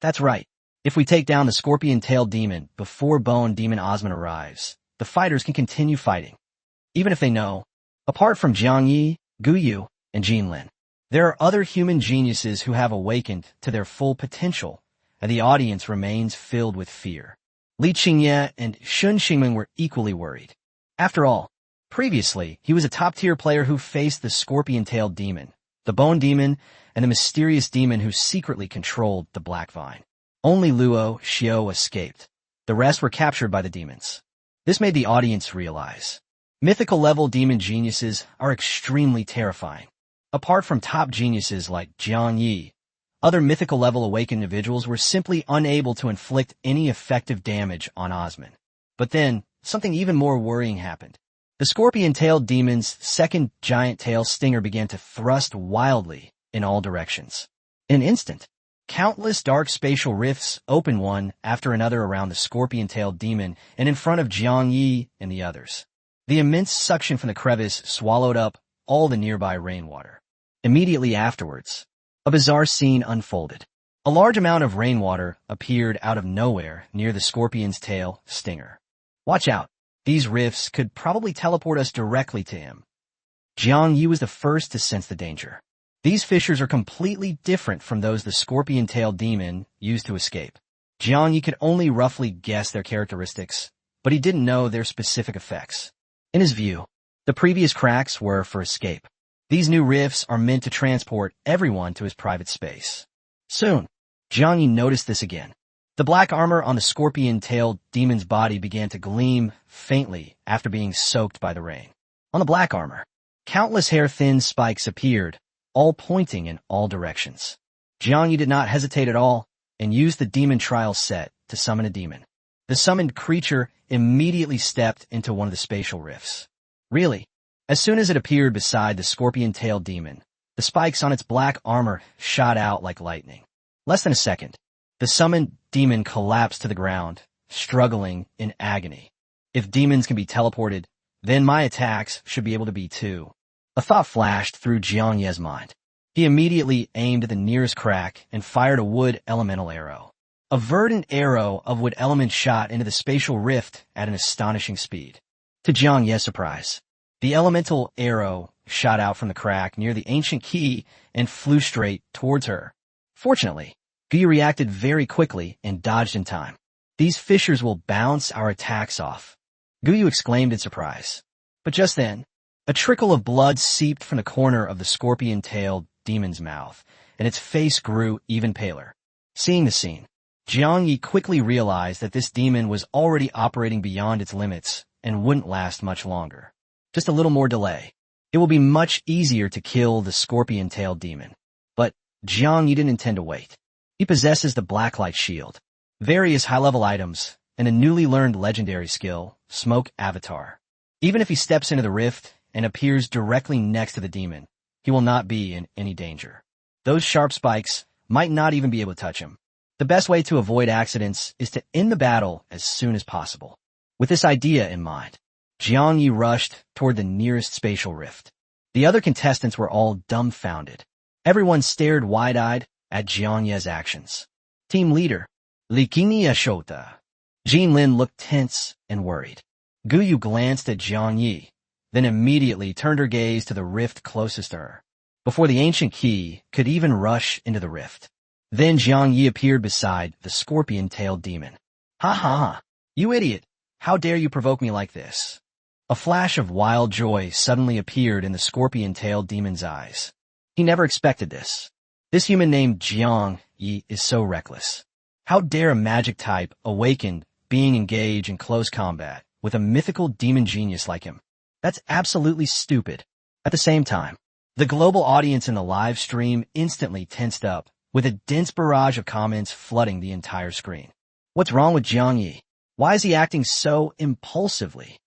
That's right. If we take down the scorpion-tailed demon before bone demon Osman arrives, the fighters can continue fighting. Even if they know, apart from Jiang Yi, Gu Yu, and Jin Lin, there are other human geniuses who have awakened to their full potential, and the audience remains filled with fear. Li Qingye and Shun Xingming were equally worried. After all, previously, he was a top-tier player who faced the scorpion-tailed demon, the bone demon, and the mysterious demon who secretly controlled the Black Vine. Only Luo Xiao escaped. The rest were captured by the demons. This made the audience realize. Mythical-level demon geniuses are extremely terrifying. Apart from top geniuses like Jiang Yi, other mythical-level awakened individuals were simply unable to inflict any effective damage on Osman. But then, something even more worrying happened. The scorpion-tailed demon's second giant tail stinger began to thrust wildly in all directions. In an instant, countless dark spatial rifts opened one after another around the scorpion-tailed demon and in front of Jiang Yi and the others. The immense suction from the crevice swallowed up all the nearby rainwater. Immediately afterwards, a bizarre scene unfolded. A large amount of rainwater appeared out of nowhere near the scorpion's tail stinger. Watch out. These rifts could probably teleport us directly to him. Jiang Yi was the first to sense the danger. These fissures are completely different from those the scorpion-tailed demon used to escape. Jiang Yi could only roughly guess their characteristics, but he didn't know their specific effects. In his view, the previous cracks were for escape. These new rifts are meant to transport everyone to his private space. Soon, Jiang Yi noticed this again. The black armor on the scorpion-tailed demon's body began to gleam faintly after being soaked by the rain. On the black armor, countless hair-thin spikes appeared, all pointing in all directions. Jiang Yi did not hesitate at all and used the demon trial set to summon a demon. The summoned creature immediately stepped into one of the spatial rifts. Really, as soon as it appeared beside the scorpion-tailed demon, the spikes on its black armor shot out like lightning. Less than a second, the summoned demon collapsed to the ground, struggling in agony. If demons can be teleported, then my attacks should be able to be too. A thought flashed through Jiang Ye's mind. He immediately aimed at the nearest crack and fired a wood elemental arrow. A verdant arrow of wood element shot into the spatial rift at an astonishing speed. To Jiang Ye's surprise, the elemental arrow shot out from the crack near the ancient key and flew straight towards her. Fortunately, Guy reacted very quickly and dodged in time. These fissures will bounce our attacks off. Guyu exclaimed in surprise. But just then, a trickle of blood seeped from the corner of the scorpion-tailed demon's mouth, and its face grew even paler. Seeing the scene, Jiang Yi quickly realized that this demon was already operating beyond its limits and wouldn't last much longer. Just a little more delay. It will be much easier to kill the scorpion-tailed demon. But Jiang Yi didn't intend to wait. He possesses the Blacklight Shield, various high-level items, and a newly learned legendary skill, Smoke Avatar. Even if he steps into the rift and appears directly next to the demon, he will not be in any danger. Those sharp spikes might not even be able to touch him. The best way to avoid accidents is to end the battle as soon as possible. With this idea in mind, Jiang Yi rushed toward the nearest spatial rift. The other contestants were all dumbfounded. Everyone stared wide-eyed at Jiang Ye's actions. Team leader, Li Qingye Shota. Jin Lin looked tense and worried. Gu Yu glanced at Jiang Yi, then immediately turned her gaze to the rift closest to her, before the ancient key could even rush into the rift. Then Jiang Yi appeared beside the scorpion-tailed demon. Ha ha ha, you idiot! How dare you provoke me like this? A flash of wild joy suddenly appeared in the scorpion-tailed demon's eyes. He never expected this. This human named Jiang Yi is so reckless. How dare a magic type, awakened, being engaged in close combat with a mythical demon genius like him. That's absolutely stupid. At the same time, the global audience in the live stream instantly tensed up, with a dense barrage of comments flooding the entire screen. What's wrong with Jiangyi? Why is he acting so impulsively?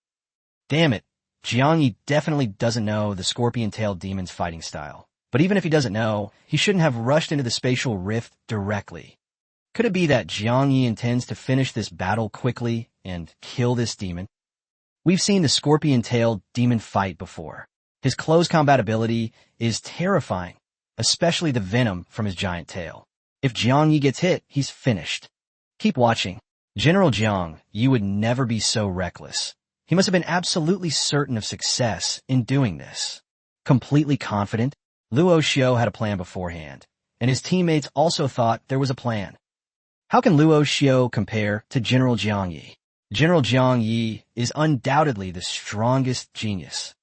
Damn it, Jiangyi definitely doesn't know the scorpion-tailed demon's fighting style. But even if he doesn't know, he shouldn't have rushed into the spatial rift directly. Could it be that Jiangyi intends to finish this battle quickly and kill this demon? We've seen the scorpion-tailed demon fight before. His close combat ability is terrifying, especially the venom from his giant tail. If Jiangyi gets hit, he's finished. Keep watching. General Jiang, you would never be so reckless. He must have been absolutely certain of success in doing this. Completely confident, Luo Xiao had a plan beforehand, and his teammates also thought there was a plan. How can Luo Xiao compare to General Jiangyi? General Jiangyi is undoubtedly the strongest genius.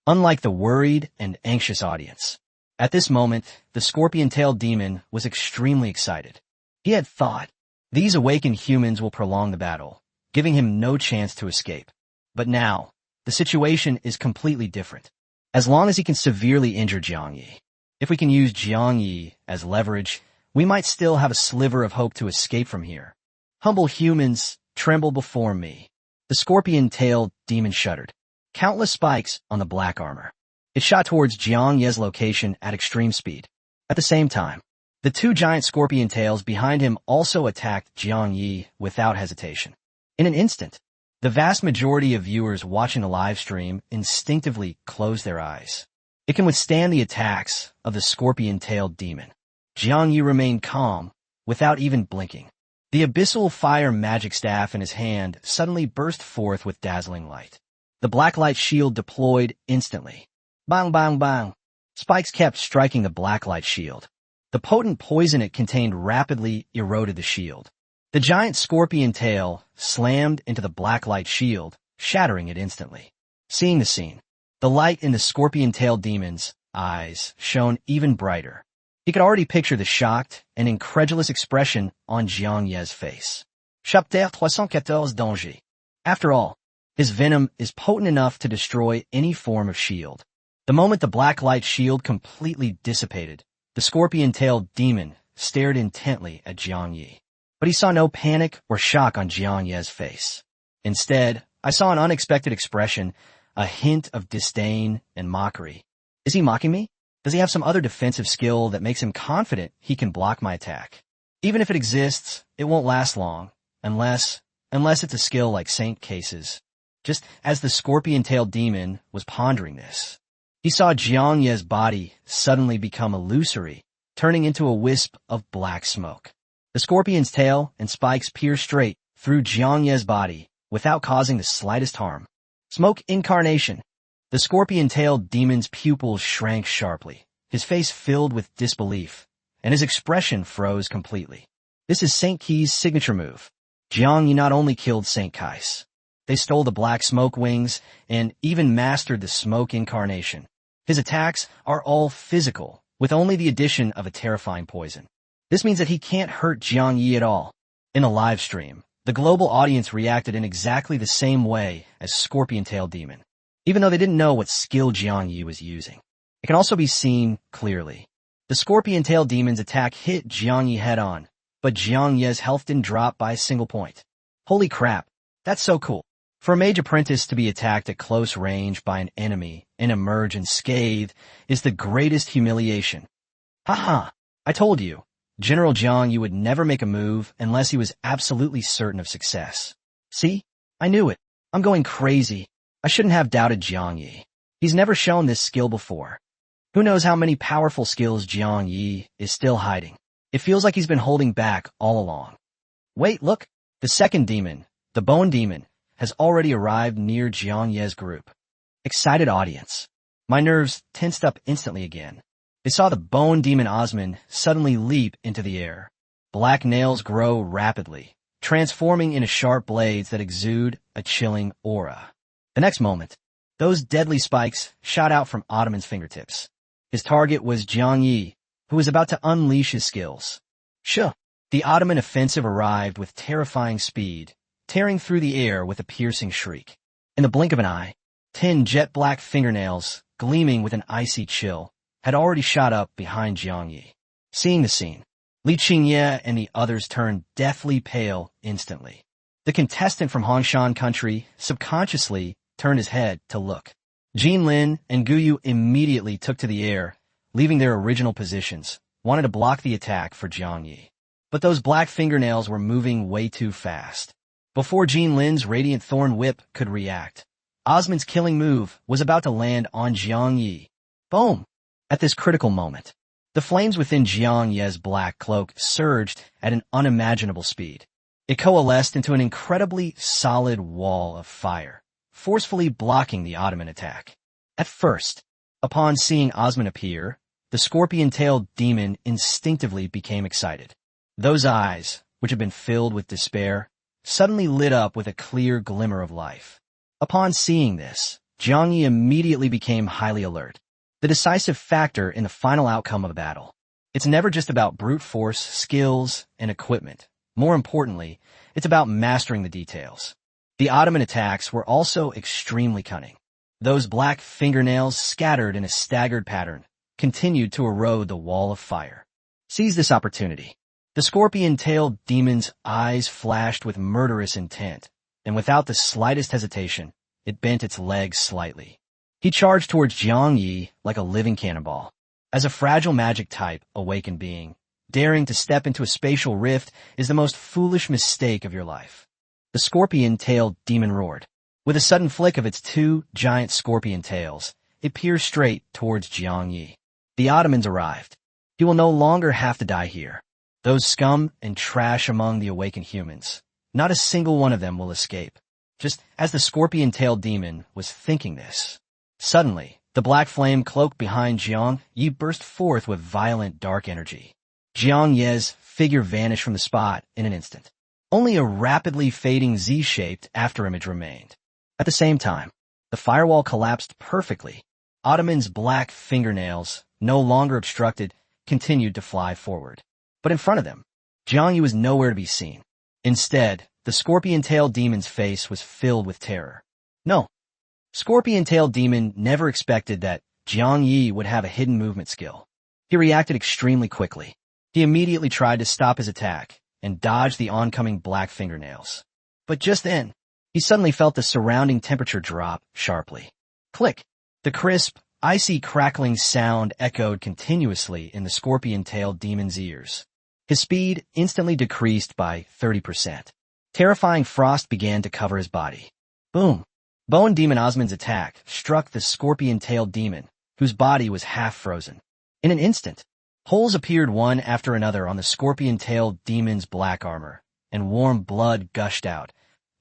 Unlike the worried and anxious audience, at this moment, the scorpion-tailed demon was extremely excited. He had thought, these awakened humans will prolong the battle, giving him no chance to escape. But now, the situation is completely different. As long as he can severely injure Jiangyi, if we can use Jiangyi as leverage, we might still have a sliver of hope to escape from here. Humble humans, tremble before me. The scorpion-tailed demon shuddered. Countless spikes on the black armor. It shot towards Jiangyi's location at extreme speed. At the same time, the two giant scorpion tails behind him also attacked Jiangyi without hesitation. In an instant, the vast majority of viewers watching the live stream instinctively closed their eyes. It can withstand the attacks of the scorpion-tailed demon. Jiangyi remained calm, without even blinking. The abyssal fire magic staff in his hand suddenly burst forth with dazzling light. The black light shield deployed instantly. Bang, bang, bang. Spikes kept striking the black light shield. The potent poison it contained rapidly eroded the shield. The giant scorpion tail slammed into the black light shield, shattering it instantly. Seeing the scene, the light in the scorpion-tailed demon's eyes shone even brighter. He could already picture the shocked and incredulous expression on Jiangyi's face. Chapitre 314 Danger. After all, his venom is potent enough to destroy any form of shield. The moment the black light shield completely dissipated, the scorpion-tailed demon stared intently at Jiangyi. But he saw no panic or shock on Jiangyi's face. Instead, I saw an unexpected expression, a hint of disdain and mockery. Is he mocking me? Does he have some other defensive skill that makes him confident he can block my attack? Even if it exists, it won't last long, unless it's a skill like Saint Case's. Just as the scorpion-tailed demon was pondering this, he saw Jiangyi's body suddenly become illusory, turning into a wisp of black smoke. The scorpion's tail and spikes pierced straight through Jiangyi's body without causing the slightest harm. Smoke incarnation. The scorpion-tailed demon's pupils shrank sharply, his face filled with disbelief, and his expression froze completely. This is Saint Kai's signature move. Jiangyi not only killed Saint Kais, they stole the black smoke wings and even mastered the smoke incarnation. His attacks are all physical, with only the addition of a terrifying poison. This means that he can't hurt Jiangyi at all. In a live stream, the global audience reacted in exactly the same way as Scorpion-tailed Demon, even though they didn't know what skill Jiangyi was using. It can also be seen clearly. The Scorpion-tailed Demon's attack hit Jiangyi head-on, but Jiangyi's health didn't drop by a single point. Holy crap, that's so cool. For a mage apprentice to be attacked at close range by an enemy and emerge unscathed is the greatest humiliation. Haha, I told you. General Jiang would never make a move unless he was absolutely certain of success. See? I knew it. I'm going crazy. I shouldn't have doubted Jiang Yi. He's never shown this skill before. Who knows how many powerful skills Jiang Yi is still hiding. It feels like he's been holding back all along. Wait, look. The second demon, the Bone Demon, has already arrived near Jiang Ye's group. Excited audience. My nerves tensed up instantly again. They saw the Bone Demon Osman suddenly leap into the air. Black nails grow rapidly, transforming into sharp blades that exude a chilling aura. The next moment, those deadly spikes shot out from Ottoman's fingertips. His target was Jiang Yi, who was about to unleash his skills. Shuh! The Ottoman offensive arrived with terrifying speed, tearing through the air with a piercing shriek. In the blink of an eye, 10 jet-black fingernails, gleaming with an icy chill, had already shot up behind Jiang Yi. Seeing the scene, Li Qingye and the others turned deathly pale instantly. The contestant from Hongshan country subconsciously turned his head to look. Jin Lin and Gu Yu immediately took to the air, leaving their original positions, wanted to block the attack for Jiang Yi. But those black fingernails were moving way too fast. Before Jin Lin's Radiant Thorn Whip could react, Osman's killing move was about to land on Jiang Yi. Boom! At this critical moment, the flames within Jiang Ye's black cloak surged at an unimaginable speed. It coalesced into an incredibly solid wall of fire, forcefully blocking the Ottoman attack. At first, upon seeing Osman appear, the scorpion-tailed demon instinctively became excited. Those eyes, which had been filled with despair, suddenly lit up with a clear glimmer of life. Upon seeing this, Jiang Yi immediately became highly alert, the decisive factor in the final outcome of a battle. It's never just about brute force, skills, and equipment. More importantly, it's about mastering the details. The Ottoman attacks were also extremely cunning. Those black fingernails, scattered in a staggered pattern, continued to erode the wall of fire. Seize this opportunity. The scorpion-tailed demon's eyes flashed with murderous intent, and without the slightest hesitation, it bent its legs slightly. He charged towards Jiang Yi like a living cannonball. As a fragile magic-type awakened being, daring to step into a spatial rift is the most foolish mistake of your life. The scorpion-tailed demon roared. With a sudden flick of its 2 giant scorpion tails, it pierced straight towards Jiang Yi. The Ottomans arrived. He will no longer have to die here. Those scum and trash among the awakened humans, not a single one of them will escape. Just as the scorpion-tailed demon was thinking this, suddenly, the black flame cloaked behind Jiang Yi burst forth with violent dark energy. Jiang Ye's figure vanished from the spot in an instant. Only a rapidly fading Z-shaped afterimage remained. At the same time, the firewall collapsed perfectly. Ottoman's black fingernails, no longer obstructed, continued to fly forward. But in front of them, Jiang Yi was nowhere to be seen. Instead, the scorpion-tailed demon's face was filled with terror. No, scorpion-tailed demon never expected that Jiang Yi would have a hidden movement skill. He reacted extremely quickly. He immediately tried to stop his attack and dodge the oncoming black fingernails. But just then, he suddenly felt the surrounding temperature drop sharply. Click! The crisp, icy crackling sound echoed continuously in the scorpion-tailed demon's ears. His speed instantly decreased by 30%. Terrifying frost began to cover his body. Boom! Bone Demon Osman's attack struck the scorpion-tailed demon, whose body was half frozen. In an instant, holes appeared one after another on the scorpion-tailed demon's black armor, and warm blood gushed out,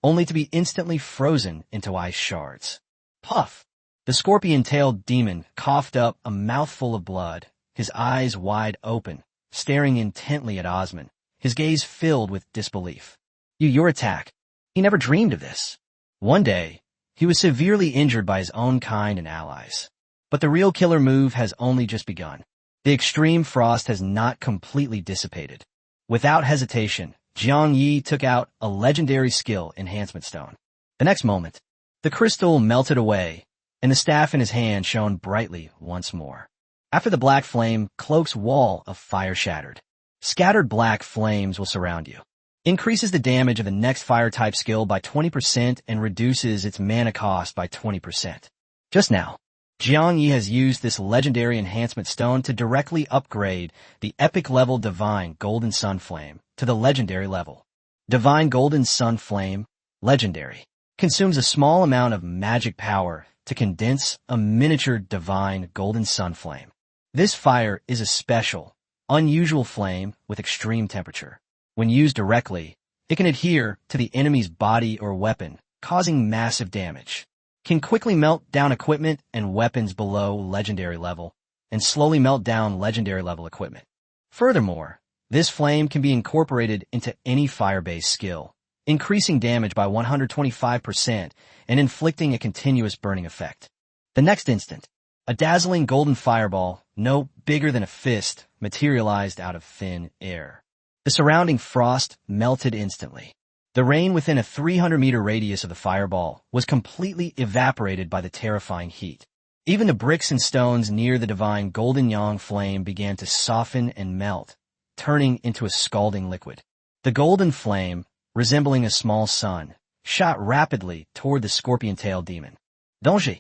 only to be instantly frozen into ice shards. Puff! The scorpion-tailed demon coughed up a mouthful of blood, his eyes wide open, staring intently at Osman, his gaze filled with disbelief. Your attack. He never dreamed of this. One day, he was severely injured by his own kind and allies. But the real killer move has only just begun. The extreme frost has not completely dissipated. Without hesitation, Jiang Yi took out a legendary skill enhancement stone. The next moment, the crystal melted away, and the staff in his hand shone brightly once more. After the black flame cloak's wall of fire shattered, scattered black flames will surround you. Increases the damage of the next fire-type skill by 20% and reduces its mana cost by 20%. Just now, Jiang Yi has used this legendary enhancement stone to directly upgrade the epic-level Divine Golden Sun Flame to the legendary level. Divine Golden Sun Flame, legendary, consumes a small amount of magic power to condense a miniature Divine Golden Sun Flame. This fire is a special, unusual flame with extreme temperature. When used directly, it can adhere to the enemy's body or weapon, causing massive damage. Can quickly melt down equipment and weapons below legendary level, and slowly melt down legendary level equipment. Furthermore, this flame can be incorporated into any fire-based skill, increasing damage by 125% and inflicting a continuous burning effect. The next instant, a dazzling golden fireball, no bigger than a fist, materialized out of thin air. The surrounding frost melted instantly. The rain within a 300-meter radius of the fireball was completely evaporated by the terrifying heat. Even the bricks and stones near the divine golden yang flame began to soften and melt, turning into a scalding liquid. The golden flame, resembling a small sun, shot rapidly toward the scorpion-tailed demon. Danger!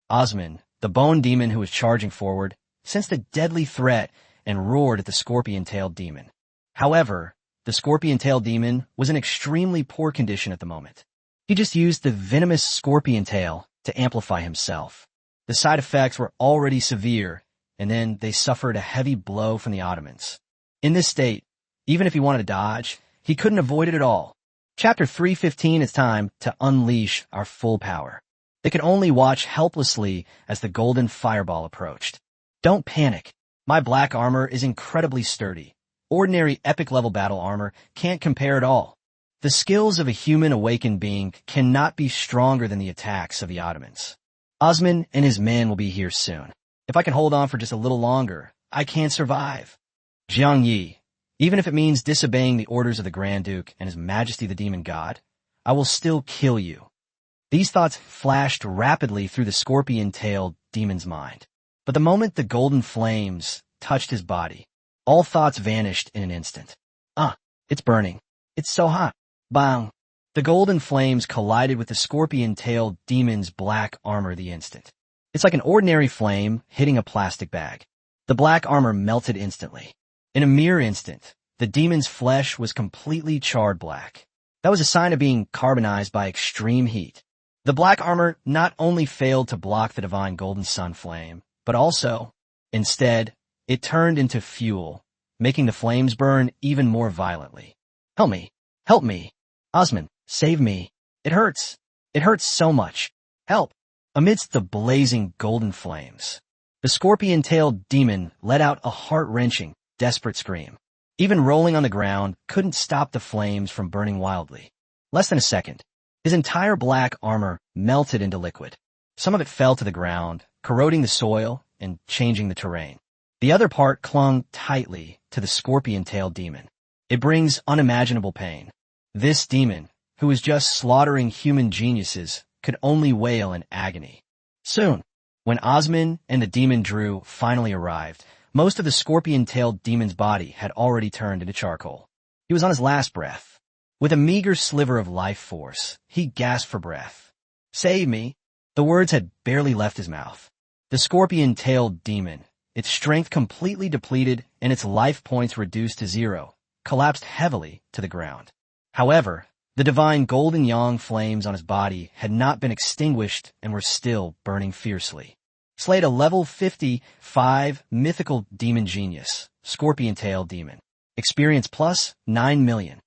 Osman, the bone demon who was charging forward, sensed a deadly threat and roared at the scorpion-tailed demon. However, the scorpion-tailed demon was in extremely poor condition at the moment. He just used the venomous scorpion tail to amplify himself. The side effects were already severe, and then they suffered a heavy blow from the Ottomans. In this state, even if he wanted to dodge, he couldn't avoid it at all. Chapter 315 is time to unleash our full power. They could only watch helplessly as the golden fireball approached. Don't panic. My black armor is incredibly sturdy. Ordinary epic-level battle armor can't compare at all. The skills of a human awakened being cannot be stronger than the attacks of the Ottomans. Osman and his men will be here soon. If I can hold on for just a little longer, I can survive. Jiang Yi, even if it means disobeying the orders of the Grand Duke and His Majesty the Demon God, I will still kill you. These thoughts flashed rapidly through the scorpion-tailed demon's mind. But the moment the golden flames touched his body, all thoughts vanished in an instant. It's burning. It's so hot. Bang! The golden flames collided with the scorpion-tailed demon's black armor the instant. It's like an ordinary flame hitting a plastic bag. The black armor melted instantly. In a mere instant, the demon's flesh was completely charred black. That was a sign of being carbonized by extreme heat. The black armor not only failed to block the divine golden sun flame, but also, instead, it turned into fuel, making the flames burn even more violently. Help me! Help me! Osman, save me! It hurts! It hurts so much! Help! Amidst the blazing golden flames, the scorpion-tailed demon let out a heart-wrenching, desperate scream. Even rolling on the ground couldn't stop the flames from burning wildly. Less than a second, his entire black armor melted into liquid. Some of it fell to the ground, corroding the soil and changing the terrain. The other part clung tightly to the scorpion-tailed demon. It brings unimaginable pain. This demon, who was just slaughtering human geniuses, could only wail in agony. Soon, when Osman and the demon Drew finally arrived, most of the scorpion-tailed demon's body had already turned into charcoal. He was on his last breath. With a meager sliver of life force, he gasped for breath. Save me! The words had barely left his mouth. The scorpion-tailed demon, its strength completely depleted and its life points reduced to 0, collapsed heavily to the ground. However, the divine golden yang flames on his body had not been extinguished and were still burning fiercely. Slayed a level 55 mythical demon genius, scorpion-tailed demon. Experience plus 9 million.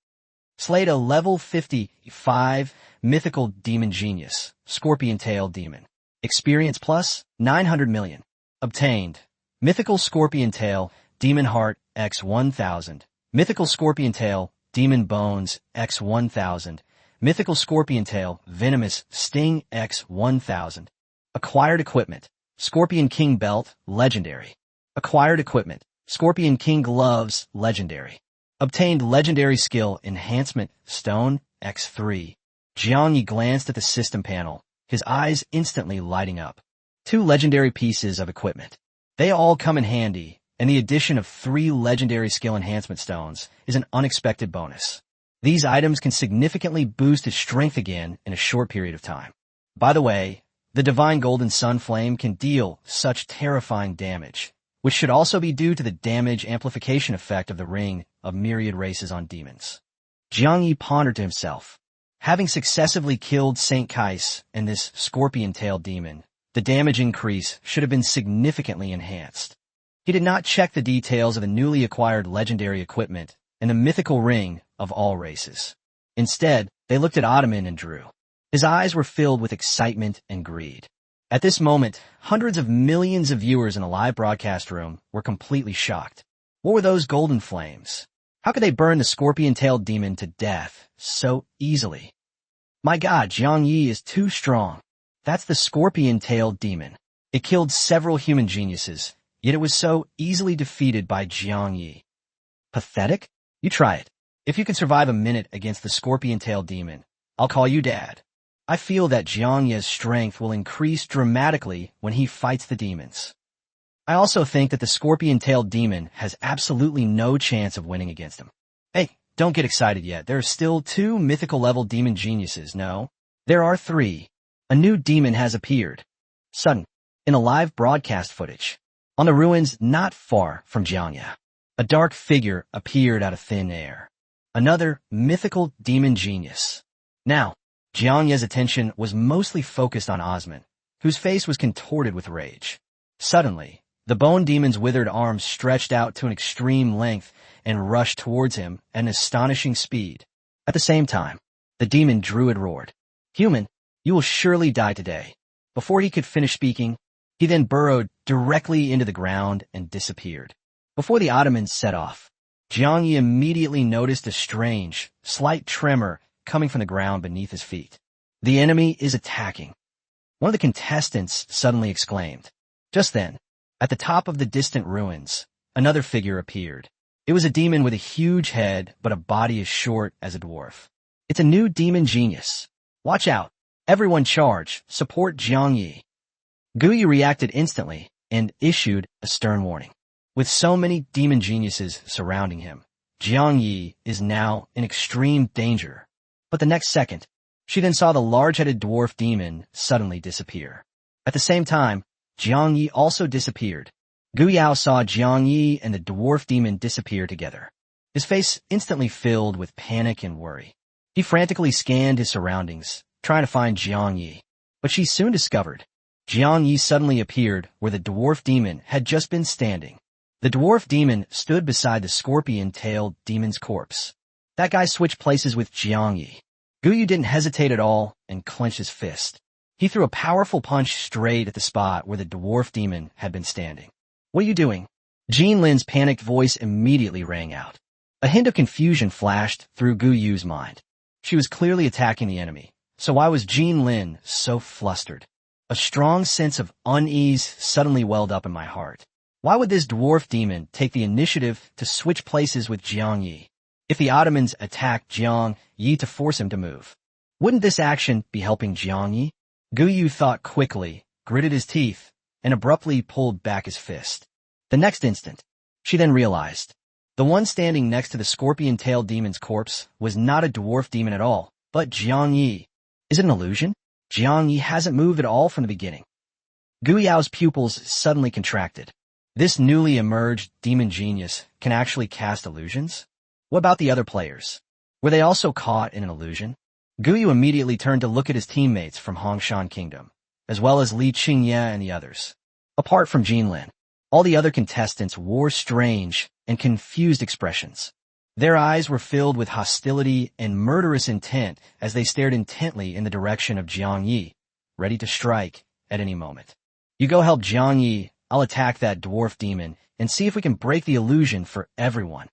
Slayed a level 55 mythical demon genius, scorpion-tailed demon. Experience plus 900 million. Obtained. Mythical scorpion tail, demon heart, x 1000. Mythical scorpion tail, demon bones, x 1000. Mythical scorpion tail, venomous sting, x 1000. Acquired equipment. Scorpion King belt, legendary. Acquired equipment. Scorpion King gloves, legendary. Obtained legendary skill enhancement, stone, x 3. Jiang Yi glanced at the system panel, his eyes instantly lighting up. 2 legendary pieces of equipment. They all come in handy, and the addition of 3 legendary skill enhancement stones is an unexpected bonus. These items can significantly boost his strength again in a short period of time. By the way, the divine golden sun flame can deal such terrifying damage, which should also be due to the damage amplification effect of the ring of myriad races on demons. Jiang Yi pondered to himself. Having successively killed Saint Kais and this scorpion-tailed demon, the damage increase should have been significantly enhanced. He did not check the details of the newly acquired legendary equipment and the mythical ring of all races. Instead, they looked at Ottoman and Drew. His eyes were filled with excitement and greed. At this moment, hundreds of millions of viewers in a live broadcast room were completely shocked. What were those golden flames? How could they burn the scorpion-tailed demon to death so easily? My God, Jiang Yi is too strong. That's the scorpion-tailed demon. It killed several human geniuses, yet it was so easily defeated by Jiang Yi. Pathetic? You try it. If you can survive a minute against the scorpion-tailed demon, I'll call you Dad. I feel that Jiangye's strength will increase dramatically when he fights the demons. I also think that the scorpion-tailed demon has absolutely no chance of winning against him. Hey, don't get excited yet. There are still 2 mythical-level demon geniuses, no? There are 3. A new demon has appeared. Sudden, in a live broadcast footage. On the ruins not far from Jiangye, a dark figure appeared out of thin air. Another mythical demon genius. Now, Jiangye's attention was mostly focused on Osman, whose face was contorted with rage. Suddenly, the bone demon's withered arms stretched out to an extreme length and rushed towards him at an astonishing speed. At the same time, the demon druid roared, "Human, you will surely die today." Before he could finish speaking, he then burrowed directly into the ground and disappeared. Before the Ottomans set off, Jiangye immediately noticed a strange, slight tremor coming from the ground beneath his feet. The enemy is attacking. One of the contestants suddenly exclaimed. Just then, at the top of the distant ruins, another figure appeared. It was a demon with a huge head, but a body as short as a dwarf. It's a new demon genius. Watch out. Everyone charge. Support Jiangye. Guyu reacted instantly and issued a stern warning. With so many demon geniuses surrounding him, Jiangye is now in extreme danger. But the next second, she then saw the large-headed dwarf demon suddenly disappear. At the same time, Jiangye also disappeared. Gu Yao saw Jiangye and the dwarf demon disappear together. His face instantly filled with panic and worry. He frantically scanned his surroundings, trying to find Jiangye. But she soon discovered Jiangye suddenly appeared where the dwarf demon had just been standing. The dwarf demon stood beside the scorpion-tailed demon's corpse. That guy switched places with Jiangye. Guyu didn't hesitate at all and clenched his fist. He threw a powerful punch straight at the spot where the dwarf demon had been standing. "What are you doing?" Jean Lin's panicked voice immediately rang out. A hint of confusion flashed through Guyu's mind. She was clearly attacking the enemy, so why was Jean Lin so flustered? A strong sense of unease suddenly welled up in my heart. Why would this dwarf demon take the initiative to switch places with Jiangye? If the Ottomans attacked Jiangye to force him to move, wouldn't this action be helping Jiangye? Guyu thought quickly, gritted his teeth, and abruptly pulled back his fist. The next instant, she then realized. The one standing next to the scorpion-tailed demon's corpse was not a dwarf demon at all, but Jiangye. Is it an illusion? Jiangye hasn't moved at all from the beginning. Gu Yao's pupils suddenly contracted. This newly emerged demon genius can actually cast illusions? What about the other players? Were they also caught in an illusion? Guyu immediately turned to look at his teammates from Hongshan Kingdom, as well as Li Qingye and the others. Apart from Jinlin, all the other contestants wore strange and confused expressions. Their eyes were filled with hostility and murderous intent as they stared intently in the direction of Jiangye, ready to strike at any moment. "You go help Jiangye, I'll attack that dwarf demon and see if we can break the illusion for everyone."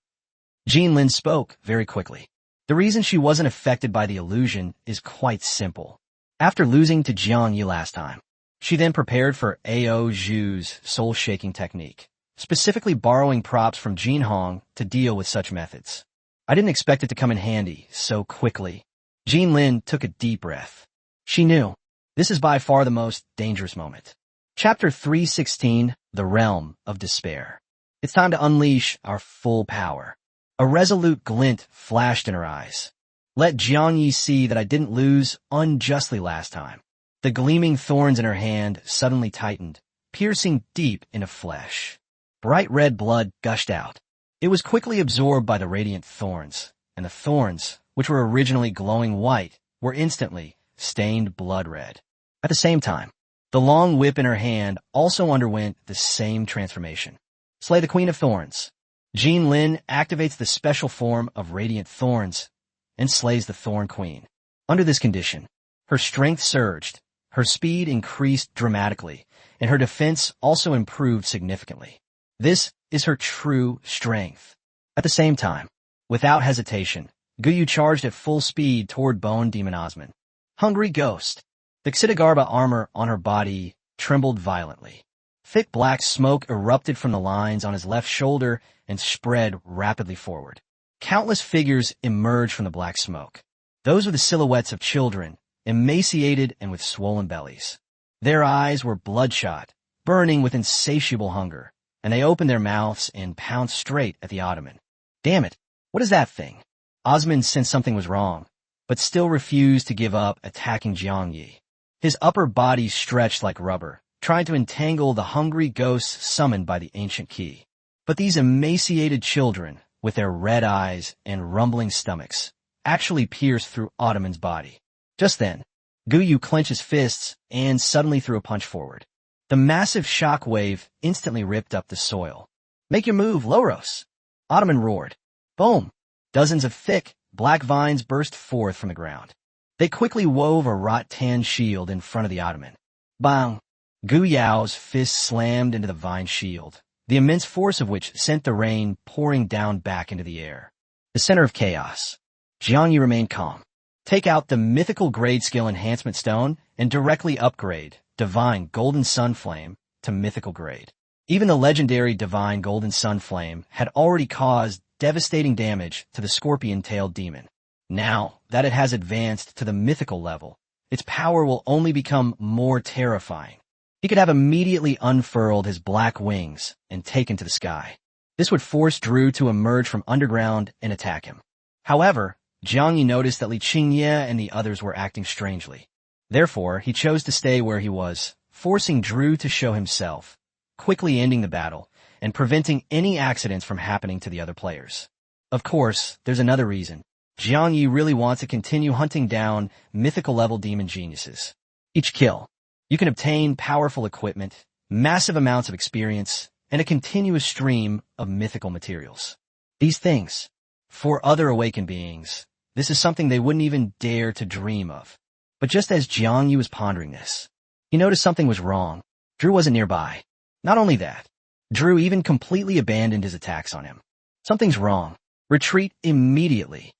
Jinlin spoke very quickly. The reason she wasn't affected by the illusion is quite simple. After losing to Jiangye last time, she then prepared for Ao Zhu's soul-shaking technique, specifically borrowing props from Jin Hong to deal with such methods. I didn't expect it to come in handy so quickly. Jinlin took a deep breath. She knew, this is by far the most dangerous moment. Chapter 316, The Realm of Despair. It's time to unleash our full power. A resolute glint flashed in her eyes. Let Jiangye see that I didn't lose unjustly last time. The gleaming thorns in her hand suddenly tightened, piercing deep into flesh. Bright red blood gushed out. It was quickly absorbed by the radiant thorns, and the thorns, which were originally glowing white, were instantly stained blood red. At the same time, the long whip in her hand also underwent the same transformation. Slay the Queen of Thorns. Jean Lin activates the special form of Radiant Thorns and slays the Thorn Queen. Under this condition, her strength surged, her speed increased dramatically, and her defense also improved significantly. This is her true strength. At the same time, without hesitation, Guyu charged at full speed toward Bone Demon Osman. Hungry Ghost. The Xidagarba armor on her body trembled violently. Thick black smoke erupted from the lines on his left shoulder and spread rapidly forward. Countless figures emerged from the black smoke. Those were the silhouettes of children, emaciated and with swollen bellies. Their eyes were bloodshot, burning with insatiable hunger, and they opened their mouths and pounced straight at the Ottoman. Damn it, what is that thing? Osman sensed something was wrong, but still refused to give up attacking Jiang Yi. His upper body stretched like rubber, trying to entangle the hungry ghosts summoned by the ancient key. But these emaciated children, with their red eyes and rumbling stomachs, actually pierced through Ottoman's body. Just then, Guyu clenched his fists and suddenly threw a punch forward. The massive shock wave instantly ripped up the soil. "Make your move, Loros!" Ottoman roared. Boom! Dozens of thick, black vines burst forth from the ground. They quickly wove a rattan shield in front of the Ottoman. Bang! Gu Yao's fist slammed into the vine shield, the immense force of which sent the rain pouring down back into the air. The center of chaos. Jiang Yi remained calm. Take out the mythical grade skill enhancement stone and directly upgrade Divine Golden Sun Flame to mythical grade. Even the legendary Divine Golden Sun Flame had already caused devastating damage to the scorpion-tailed demon. Now that it has advanced to the mythical level, its power will only become more terrifying. He could have immediately unfurled his black wings and taken to the sky. This would force Drew to emerge from underground and attack him. However, Jiang Yi noticed that Li Qingye and the others were acting strangely. Therefore, he chose to stay where he was, forcing Drew to show himself, quickly ending the battle and preventing any accidents from happening to the other players. Of course, there's another reason. Jiang Yi really wants to continue hunting down mythical-level demon geniuses. Each kill, you can obtain powerful equipment, massive amounts of experience, and a continuous stream of mythical materials. These things, for other awakened beings, this is something they wouldn't even dare to dream of. But just as Jiang Yi was pondering this, he noticed something was wrong. Drew wasn't nearby. Not only that, Drew even completely abandoned his attacks on him. Something's wrong. Retreat immediately.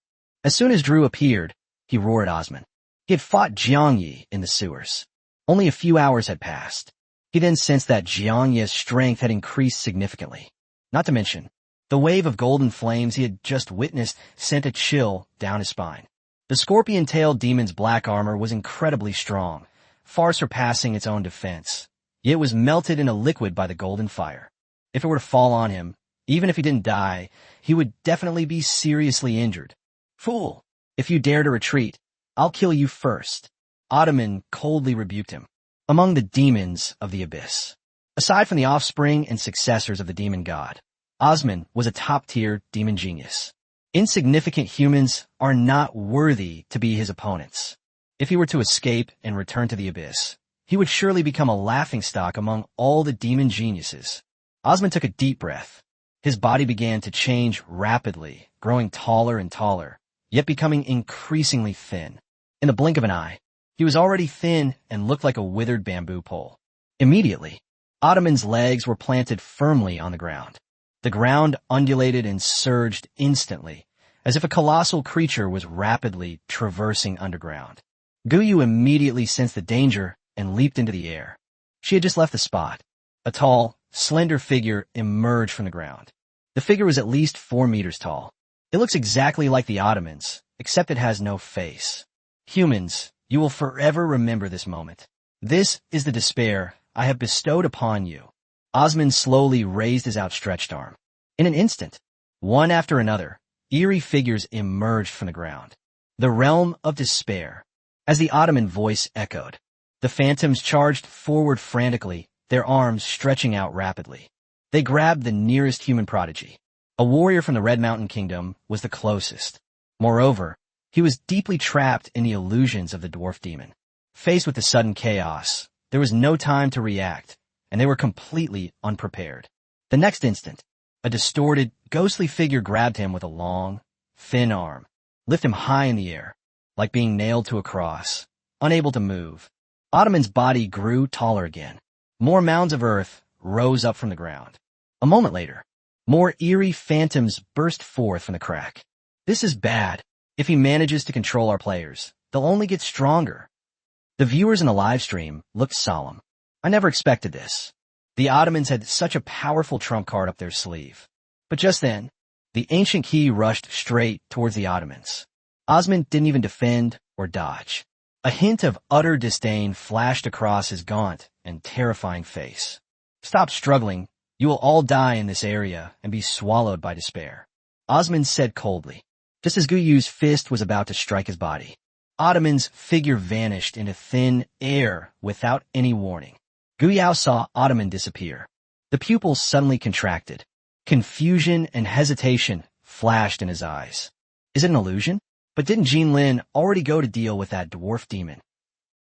As soon as Drew appeared, he roared at Osman. He had fought Jiang Yi in the sewers. Only a few hours had passed. He then sensed that Jiang Yi's strength had increased significantly. Not to mention, the wave of golden flames he had just witnessed sent a chill down his spine. The scorpion-tailed demon's black armor was incredibly strong, far surpassing its own defense. Yet it was melted into liquid by the golden fire. If it were to fall on him, even if he didn't die, he would definitely be seriously injured. Fool! If you dare to retreat, I'll kill you first. Ottoman coldly rebuked him. Among the demons of the abyss, aside from the offspring and successors of the demon god, Osman was a top-tier demon genius. Insignificant humans are not worthy to be his opponents. If he were to escape and return to the abyss, he would surely become a laughingstock among all the demon geniuses. Osman took a deep breath. His body began to change rapidly, growing taller and taller, yet becoming increasingly thin. In the blink of an eye, he was already thin and looked like a withered bamboo pole. Immediately, Ottoman's legs were planted firmly on the ground. The ground undulated and surged instantly, as if a colossal creature was rapidly traversing underground. Guyu immediately sensed the danger and leaped into the air. She had just left the spot. A tall, slender figure emerged from the ground. The figure was at least 4 meters tall. It looks exactly like the Ottomans, except it has no face. Humans, you will forever remember this moment. This is the despair I have bestowed upon you. Osman slowly raised his outstretched arm. In an instant, one after another, eerie figures emerged from the ground. The realm of despair. As the Ottoman voice echoed, the phantoms charged forward frantically, their arms stretching out rapidly. They grabbed the nearest human prodigy. A warrior from the Red Mountain Kingdom was the closest. Moreover, he was deeply trapped in the illusions of the dwarf demon. Faced with the sudden chaos, there was no time to react, and they were completely unprepared. The next instant, a distorted, ghostly figure grabbed him with a long, thin arm, lifted him high in the air, like being nailed to a cross, unable to move. Ottoman's body grew taller again. More mounds of earth rose up from the ground. A moment later, more eerie phantoms burst forth from the crack. This is bad. If he manages to control our players, they'll only get stronger. The viewers in the live stream looked solemn. I never expected this. The Ottomans had such a powerful trump card up their sleeve. But just then, The ancient key rushed straight towards the Ottomans. Osman didn't even defend or dodge. A hint of utter disdain flashed across his gaunt and terrifying face. "Stop struggling. You will all die in this area and be swallowed by despair," Osman said coldly. Just as Guyu's fist was about to strike his body, Ottoman's figure vanished into thin air without any warning. Guyao saw Ottoman disappear. The pupils suddenly contracted. Confusion and hesitation flashed in his eyes. Is it an illusion? But didn't Jinlin already go to deal with that dwarf demon?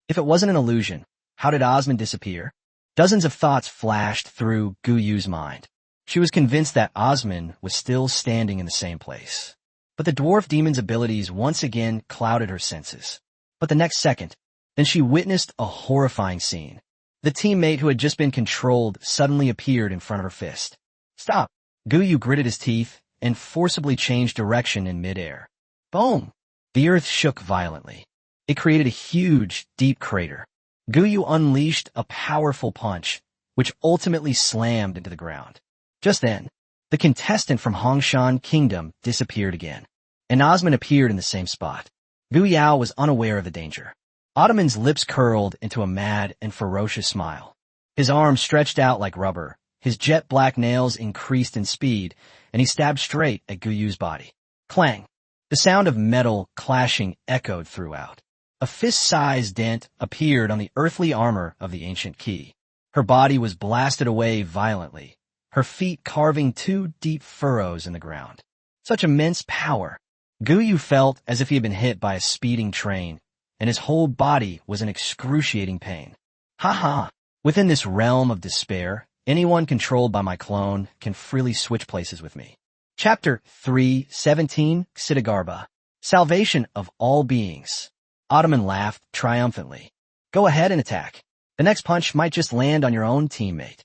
If it wasn't an illusion, how did Osman disappear? Dozens of thoughts flashed through Guyu's mind. She was convinced that Osman was still standing in the same place. But the dwarf demon's abilities once again clouded her senses. But the next second, then she witnessed a horrifying scene. The teammate who had just been controlled suddenly appeared in front of her fist. "Stop!" Guyu gritted his teeth and forcibly changed direction in midair. Boom! The earth shook violently. It created a huge, deep crater. Guyu unleashed a powerful punch, which ultimately slammed into the ground. Just then, the contestant from Hongshan Kingdom disappeared again, and Osman appeared in the same spot. Guyao was unaware of the danger. Ottoman's lips curled into a mad and ferocious smile. His arms stretched out like rubber, his jet-black nails increased in speed, and he stabbed straight at Guyu's body. Clang! The sound of metal clashing echoed throughout. A fist-sized dent appeared on the earthly armor of the ancient key. Her body was blasted away violently, her feet carving 2 deep furrows in the ground. Such immense power! Guyu felt as if he had been hit by a speeding train, and his whole body was in excruciating pain. Ha ha! Within this realm of despair, anyone controlled by my clone can freely switch places with me. Chapter 3:17 Ksidagarba. Salvation of all beings. Ottoman laughed triumphantly. Go ahead and attack. The next punch might just land on your own teammate.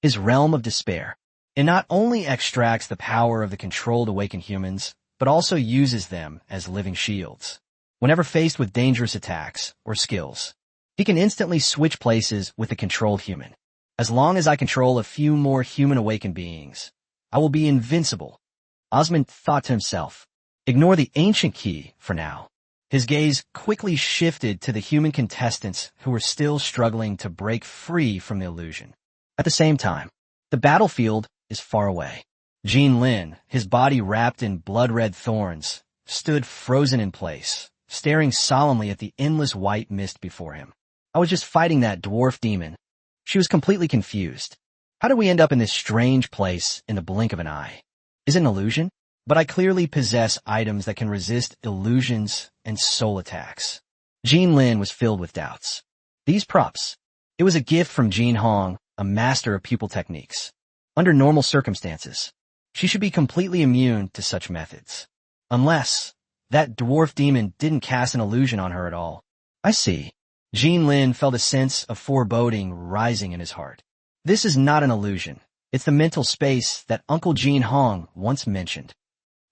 His realm of despair. It not only extracts the power of the controlled awakened humans, but also uses them as living shields. Whenever faced with dangerous attacks or skills, he can instantly switch places with the controlled human. As long as I control a few more human awakened beings, I will be invincible. Osman thought to himself. Ignore the ancient key for now. His gaze quickly shifted to the human contestants who were still struggling to break free from the illusion. At the same time, the battlefield is far away. Jinlin, his body wrapped in blood-red thorns, stood frozen in place, staring solemnly at the endless white mist before him. I was just fighting that dwarf demon. She was completely confused. How did we end up in this strange place in the blink of an eye? Is it an illusion? But I clearly possess items that can resist illusions and soul attacks. Jinlin was filled with doubts. These props. It was a gift from Jin Hong, a master of pupil techniques. Under normal circumstances, she should be completely immune to such methods. Unless that dwarf demon didn't cast an illusion on her at all. I see. Jinlin felt a sense of foreboding rising in his heart. This is not an illusion. It's the mental space that Uncle Jin Hong once mentioned.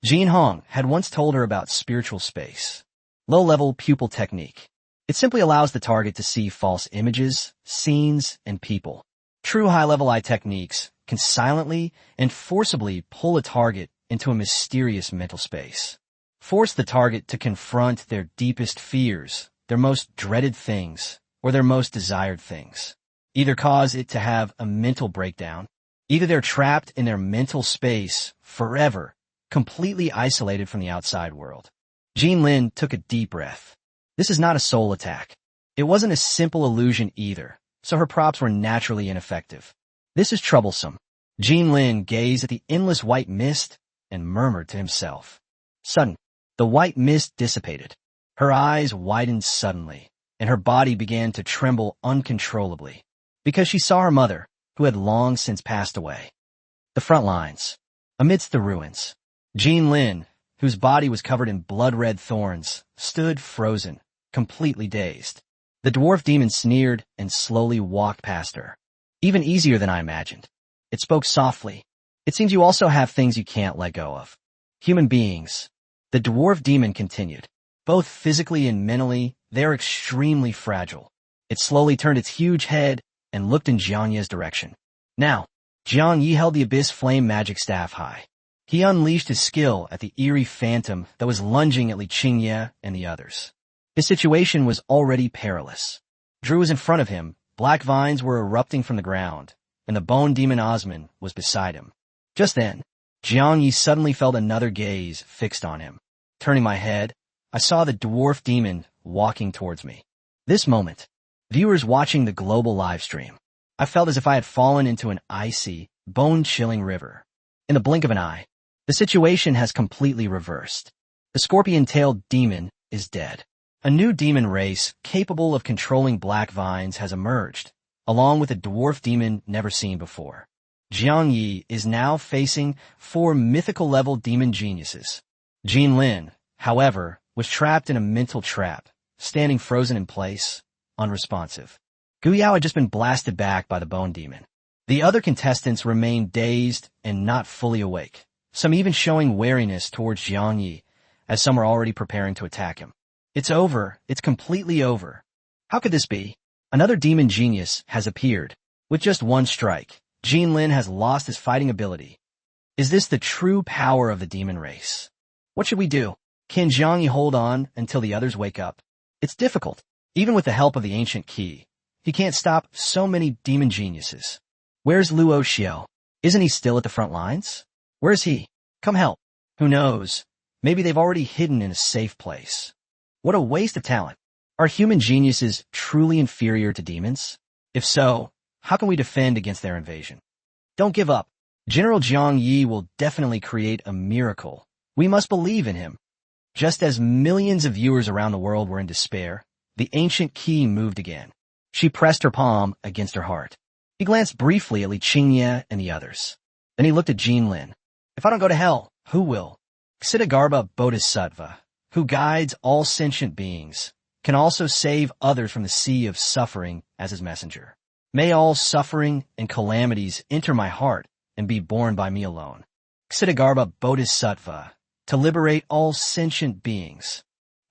Jin Hong had once told her about spiritual space. Low-level pupil technique. It simply allows the target to see false images, scenes, and people. True high-level eye techniques can silently and forcibly pull a target into a mysterious mental space. Force the target to confront their deepest fears, their most dreaded things, or their most desired things. Either cause it to have a mental breakdown, either they're trapped in their mental space forever, completely isolated from the outside world. Jinlin took a deep breath. This is not a soul attack. It wasn't a simple illusion either, so her props were naturally ineffective. This is troublesome. Jinlin gazed at the endless white mist and murmured to himself. Suddenly, the white mist dissipated. Her eyes widened suddenly, and her body began to tremble uncontrollably, because she saw her mother, who had long since passed away. The front lines. Amidst the ruins, Jinlin, whose body was covered in blood-red thorns, stood frozen, completely dazed. The dwarf demon sneered and slowly walked past her. Even easier than I imagined. It spoke softly. It seems you also have things you can't let go of. Human beings. The dwarf demon continued. Both physically and mentally, they are extremely fragile. It slowly turned its huge head and looked in Jiang Ye's direction. Now, Jiang Yi held the Abyss Flame magic staff high. He unleashed his skill at the eerie phantom that was lunging at Li Qingye and the others. His situation was already perilous. Drew was in front of him, black vines were erupting from the ground, and the bone demon Osman was beside him. Just then, Jiang Yi suddenly felt another gaze fixed on him. Turning my head, I saw the dwarf demon walking towards me. This moment, viewers watching the global livestream, I felt as if I had fallen into an icy, bone-chilling river. In the blink of an eye, the situation has completely reversed. The scorpion-tailed demon is dead. A new demon race capable of controlling black vines has emerged, along with a dwarf demon never seen before. Jiang Yi is now facing 4 mythical-level demon geniuses. Jin Lin, however, was trapped in a mental trap, standing frozen in place, unresponsive. Gu Yao had just been blasted back by the bone demon. The other contestants remained dazed and not fully awake, some even showing wariness towards Jiang Yi, as some were already preparing to attack him. It's over. It's completely over. How could this be? Another demon genius has appeared. With just one strike, Jin Lin has lost his fighting ability. Is this the true power of the demon race? What should we do? Can Jiang Yi hold on until the others wake up? It's difficult. Even with the help of the ancient key, he can't stop so many demon geniuses. Where's Luo Xiao? Isn't he still at the front lines? Where is he? Come help. Who knows? Maybe they've already hidden in a safe place. What a waste of talent. Are human geniuses truly inferior to demons? If so, how can we defend against their invasion? Don't give up. General Jiang Yi will definitely create a miracle. We must believe in him. Just as millions of viewers around the world were in despair, the ancient key moved again. She pressed her palm against her heart. He glanced briefly at Li Qingye and the others. Then he looked at Jin Lin. If I don't go to hell, who will? Ksitigarbha Bodhisattva, who guides all sentient beings, can also save others from the sea of suffering as his messenger. May all suffering and calamities enter my heart and be borne by me alone. Ksitigarbha Bodhisattva, to liberate all sentient beings.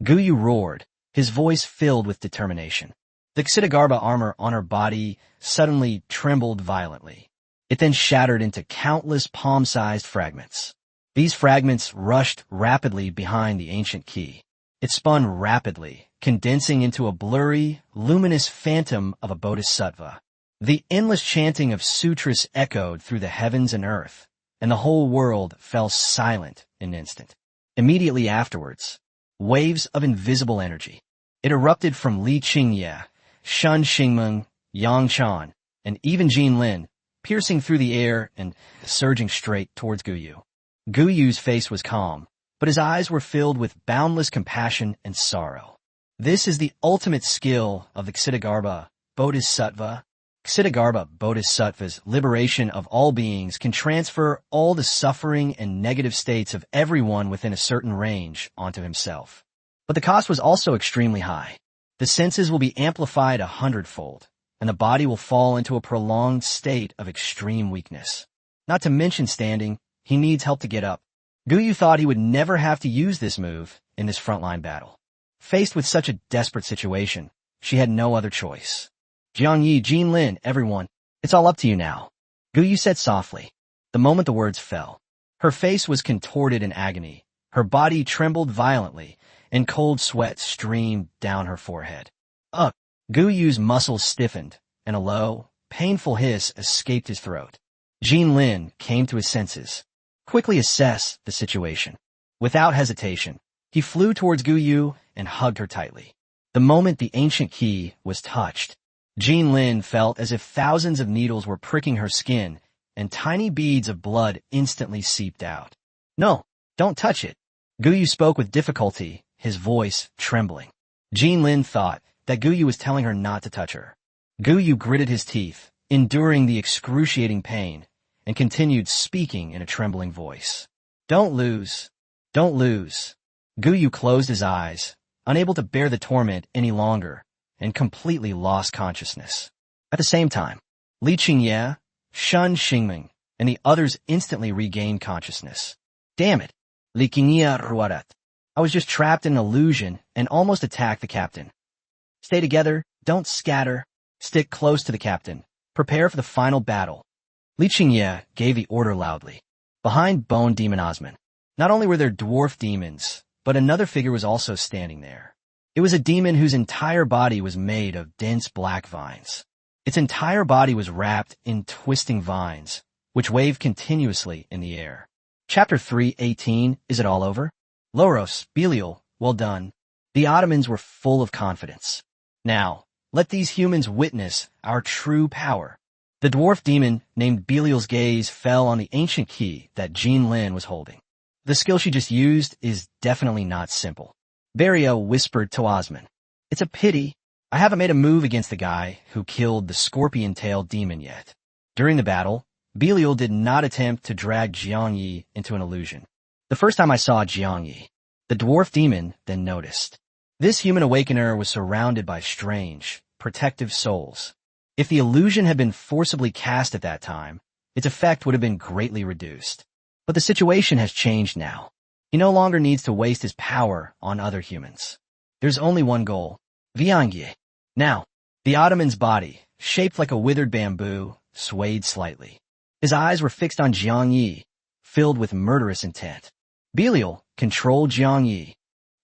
Guyu roared, his voice filled with determination. The Ksitigarbha armor on her body suddenly trembled violently. It then shattered into countless palm-sized fragments. These fragments rushed rapidly behind the ancient key. It spun rapidly, condensing into a blurry, luminous phantom of a bodhisattva. The endless chanting of sutras echoed through the heavens and earth, and the whole world fell silent in an instant. Immediately afterwards, waves of invisible energy. It erupted from Li Qingye, Shen Xingmeng, Yang Chan, and even Jin Lin, piercing through the air and surging straight towards Guyu. Guyu's face was calm, but his eyes were filled with boundless compassion and sorrow. This is the ultimate skill of the Ksitigarbha Bodhisattva. Ksitigarbha Bodhisattva's liberation of all beings can transfer all the suffering and negative states of everyone within a certain range onto himself. But the cost was also extremely high. The senses will be amplified 100-fold, and the body will fall into a prolonged state of extreme weakness. Not to mention standing, he needs help to get up. Guyu thought he would never have to use this move in this frontline battle. Faced with such a desperate situation, she had no other choice. Jiang Yi, Jin Lin, everyone, it's all up to you now, Guyu said softly. The moment the words fell, her face was contorted in agony, her body trembled violently, and cold sweat streamed down her forehead. Ugh! Guyu's muscles stiffened, and a low, painful hiss escaped his throat. Jin Lin came to his senses. Quickly assess the situation. Without hesitation, he flew towards Guyu and hugged her tightly. The moment the ancient key was touched, Jin Lin felt as if thousands of needles were pricking her skin, and tiny beads of blood instantly seeped out. No, don't touch it. Guyu spoke with difficulty, his voice trembling. Jin Lin thought that Guyu was telling her not to touch her. Guyu gritted his teeth, enduring the excruciating pain, and continued speaking in a trembling voice. Don't lose. Don't lose. Guyu closed his eyes, unable to bear the torment any longer, and completely lost consciousness. At the same time, Li Qingye, Shen Xingmeng, and the others instantly regained consciousness. Damn it! Li Qingye Ruarat. I was just trapped in an illusion and almost attacked the captain. Stay together, don't scatter, stick close to the captain, prepare for the final battle. Li Qingye gave the order loudly. behind Bone Demon Osman. Not only were there dwarf demons, but another figure was also standing there. It was a demon whose entire body was made of dense black vines. Its entire body was wrapped in twisting vines, which waved continuously in the air. Chapter 3:18, is it all over? Loros, Belial, well done. The Ottomans were full of confidence. Now, let these humans witness our true power. The dwarf demon named Belial's gaze fell on the ancient key that Jean Lin was holding. The skill she just used is definitely not simple. Beria whispered to Osman, "It's a pity. I haven't made a move against the guy who killed the scorpion-tailed demon yet." During the battle, Belial did not attempt to drag Jiang Yi into an illusion. The first time I saw Jiang Yi, the dwarf demon then noticed. This human awakener was surrounded by strange, protective souls. If the illusion had been forcibly cast at that time, its effect would have been greatly reduced. But the situation has changed now. He no longer needs to waste his power on other humans. There's only one goal. Viangye. Now, the Ottoman's body, shaped like a withered bamboo, swayed slightly. His eyes were fixed on Jiang Yi, filled with murderous intent. Belial controlled Jiang Yi.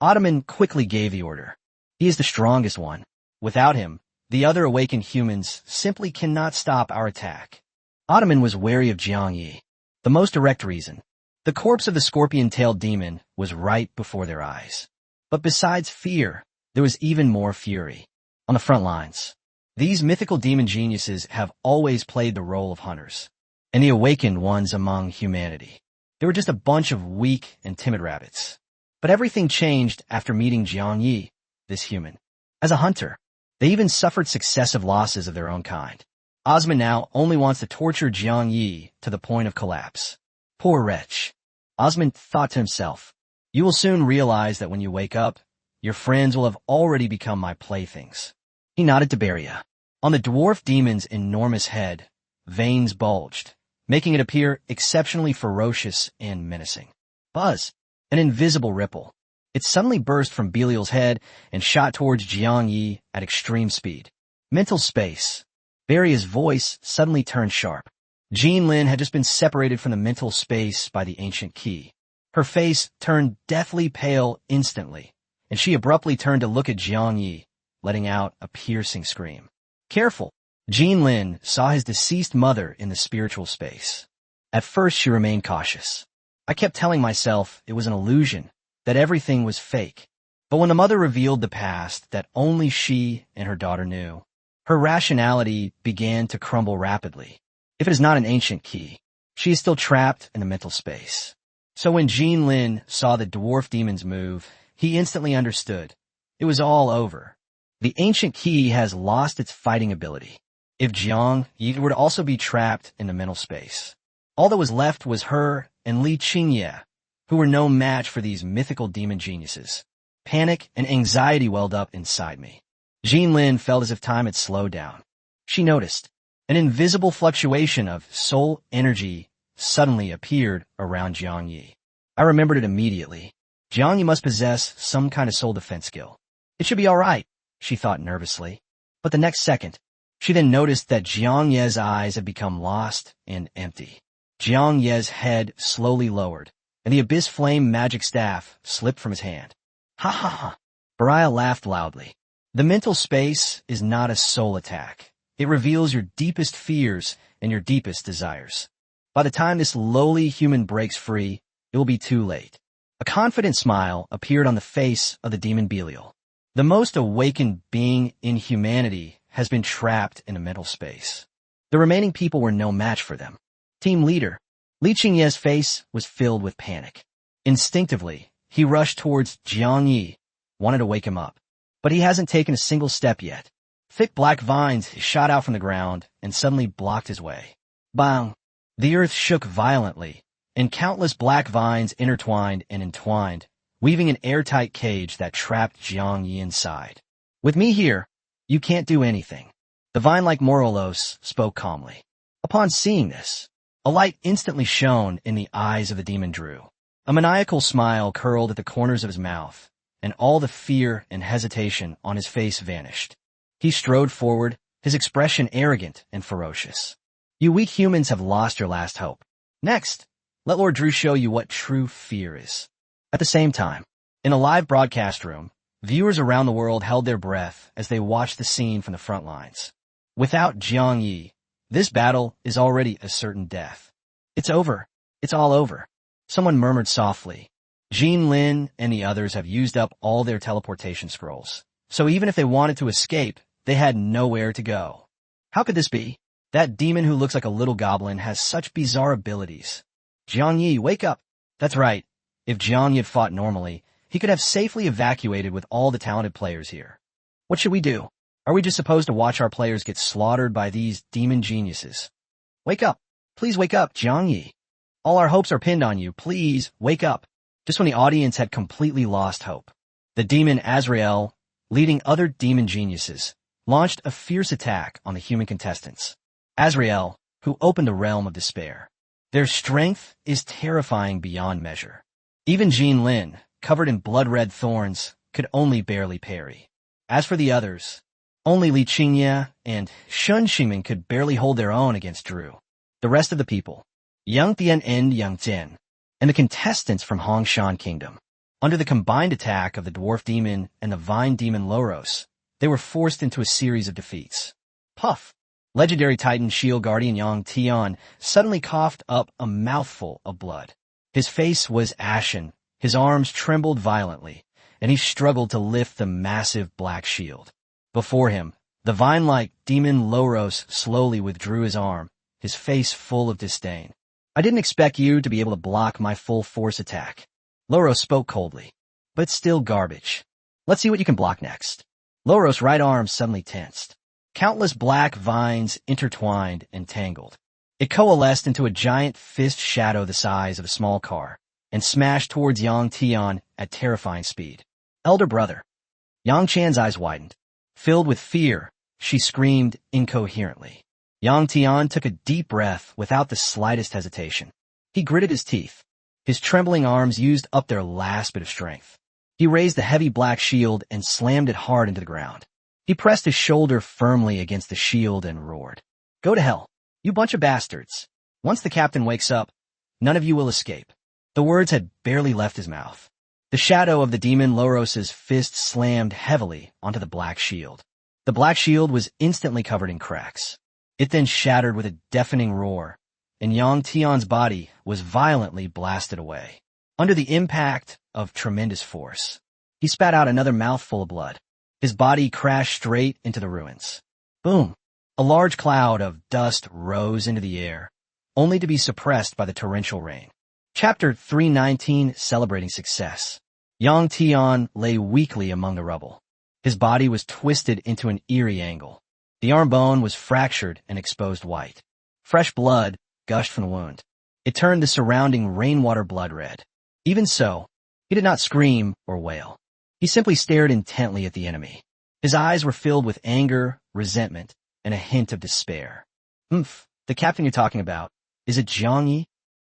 Ottoman quickly gave the order. He is the strongest one. Without him, the other awakened humans simply cannot stop our attack. Ottoman was wary of Jiang Yi. The most direct reason. The corpse of the scorpion-tailed demon was right before their eyes. But besides fear, there was even more fury. On the front lines, these mythical demon geniuses have always played the role of hunters, and the awakened ones among humanity. They were just a bunch of weak and timid rabbits. But everything changed after meeting Jiang Yi, this human. As a hunter, they even suffered successive losses of their own kind. Osman now only wants to torture Jiang Yi to the point of collapse. Poor wretch. Osman thought to himself, "You will soon realize that when you wake up, your friends will have already become my playthings." He nodded to Beria. On the dwarf demon's enormous head, veins bulged, making it appear exceptionally ferocious and menacing. Buzz, an invisible ripple. It suddenly burst from Belial's head and shot towards Jiang Yi at extreme speed. Mental space. Beria's voice suddenly turned sharp. Jean Lin had just been separated from the mental space by the ancient key. Her face turned deathly pale instantly, and she abruptly turned to look at Jiang Yi, letting out a piercing scream. Careful! Jean Lin saw his deceased mother in the spiritual space. At first she remained cautious. I kept telling myself it was an illusion, that everything was fake. But when the mother revealed the past that only she and her daughter knew, her rationality began to crumble rapidly. If it is not an ancient key, she is still trapped in the mental space. So when Jean Lin saw the dwarf demons move, he instantly understood. It was all over. The ancient key has lost its fighting ability. If Jiang Yi were to also be trapped in the mental space, all that was left was her and Li Qingye, who were no match for these mythical demon geniuses. Panic and anxiety welled up inside me. Jean Lin felt as if time had slowed down. She noticed an invisible fluctuation of soul energy suddenly appeared around Jiang Yi. I remembered it immediately. Jiang Yi must possess some kind of soul defense skill. It should be all right, she thought nervously. But the next second, she then noticed that Jiang Ye's eyes had become lost and empty. Jiang Ye's head slowly lowered, and the abyss flame magic staff slipped from his hand. Ha ha ha! Beria laughed loudly. The mental space is not a soul attack. It reveals your deepest fears and your deepest desires. By the time this lowly human breaks free, it will be too late. A confident smile appeared on the face of the demon Belial. The most awakened being in humanity has been trapped in a mental space. The remaining people were no match for them. Team leader, Li Qingye's face was filled with panic. Instinctively, he rushed towards Jiang Yi, wanted to wake him up. But he hasn't taken a single step yet. Thick black vines shot out from the ground and suddenly blocked his way. Bang! The earth shook violently, and countless black vines intertwined and entwined, weaving an airtight cage that trapped Jiang Yi inside. With me here, you can't do anything. The vine-like Morelos spoke calmly. Upon seeing this, a light instantly shone in the eyes of the demon Drew. A maniacal smile curled at the corners of his mouth, and all the fear and hesitation on his face vanished. He strode forward, his expression arrogant and ferocious. You weak humans have lost your last hope. Next, Let Lord Drew show you what true fear is. At the same time, in a live broadcast room, viewers around the world held their breath as they watched the scene from the front lines. Without Jiang Yi, this battle is already a certain death. It's over. It's all over. Someone murmured softly. Jin Lin and the others have used up all their teleportation scrolls. So even if they wanted to escape, they had nowhere to go. How could this be? That demon who looks like a little goblin has such bizarre abilities. Jiang Yi, wake up. That's right. If Jiang Yi had fought normally, he could have safely evacuated with all the talented players here. What should we do? Are we just supposed to watch our players get slaughtered by these demon geniuses? Wake up. Please wake up, Jiang Yi. All our hopes are pinned on you. Please wake up. Just when the audience had completely lost hope, the demon Azrael, leading other demon geniuses, launched a fierce attack on the human contestants. Azrael, who opened a realm of despair. Their strength is terrifying beyond measure. Even Jin Lin, covered in blood-red thorns, could only barely parry. As for the others, only Li Qingye and Shun Xingmin could barely hold their own against Drew. The rest of the people, Yang Tian and Yang Tian, and the contestants from Hongshan Kingdom, under the combined attack of the dwarf demon and the vine demon Loros, they were forced into a series of defeats. Puff! Legendary Titan Shield Guardian Yang Tian suddenly coughed up a mouthful of blood. His face was ashen, his arms trembled violently, and he struggled to lift the massive black shield. Before him, the vine-like demon Loros slowly withdrew his arm, his face full of disdain. I didn't expect you to be able to block my full force attack. Loros spoke coldly. But it's still garbage. Let's see what you can block next. Loros' right arm suddenly tensed. Countless black vines intertwined and tangled. It coalesced into a giant fist shadow the size of a small car and smashed towards Yang Tian at terrifying speed. Elder brother. Yang Chan's eyes widened. Filled with fear, she screamed incoherently. Yang Tian took a deep breath without the slightest hesitation. He gritted his teeth. His trembling arms used up their last bit of strength. He raised the heavy black shield and slammed it hard into the ground. He pressed his shoulder firmly against the shield and roared. Go to hell, you bunch of bastards. Once the captain wakes up, none of you will escape. The words had barely left his mouth. The shadow of the demon Loros's fist slammed heavily onto the black shield. The black shield was instantly covered in cracks. It then shattered with a deafening roar, and Yang Tian's body was violently blasted away. Under the impact of tremendous force, he spat out another mouthful of blood. His body crashed straight into the ruins. Boom! A large cloud of dust rose into the air, only to be suppressed by the torrential rain. Chapter 319, Celebrating Success. Yang Tian lay weakly among the rubble. His body was twisted into an eerie angle. The arm bone was fractured and exposed white. Fresh blood gushed from the wound. It turned the surrounding rainwater blood red. Even so, he did not scream or wail. He simply stared intently at the enemy. His eyes were filled with anger, resentment, and a hint of despair. The captain you're talking about, is it Jiang Yi?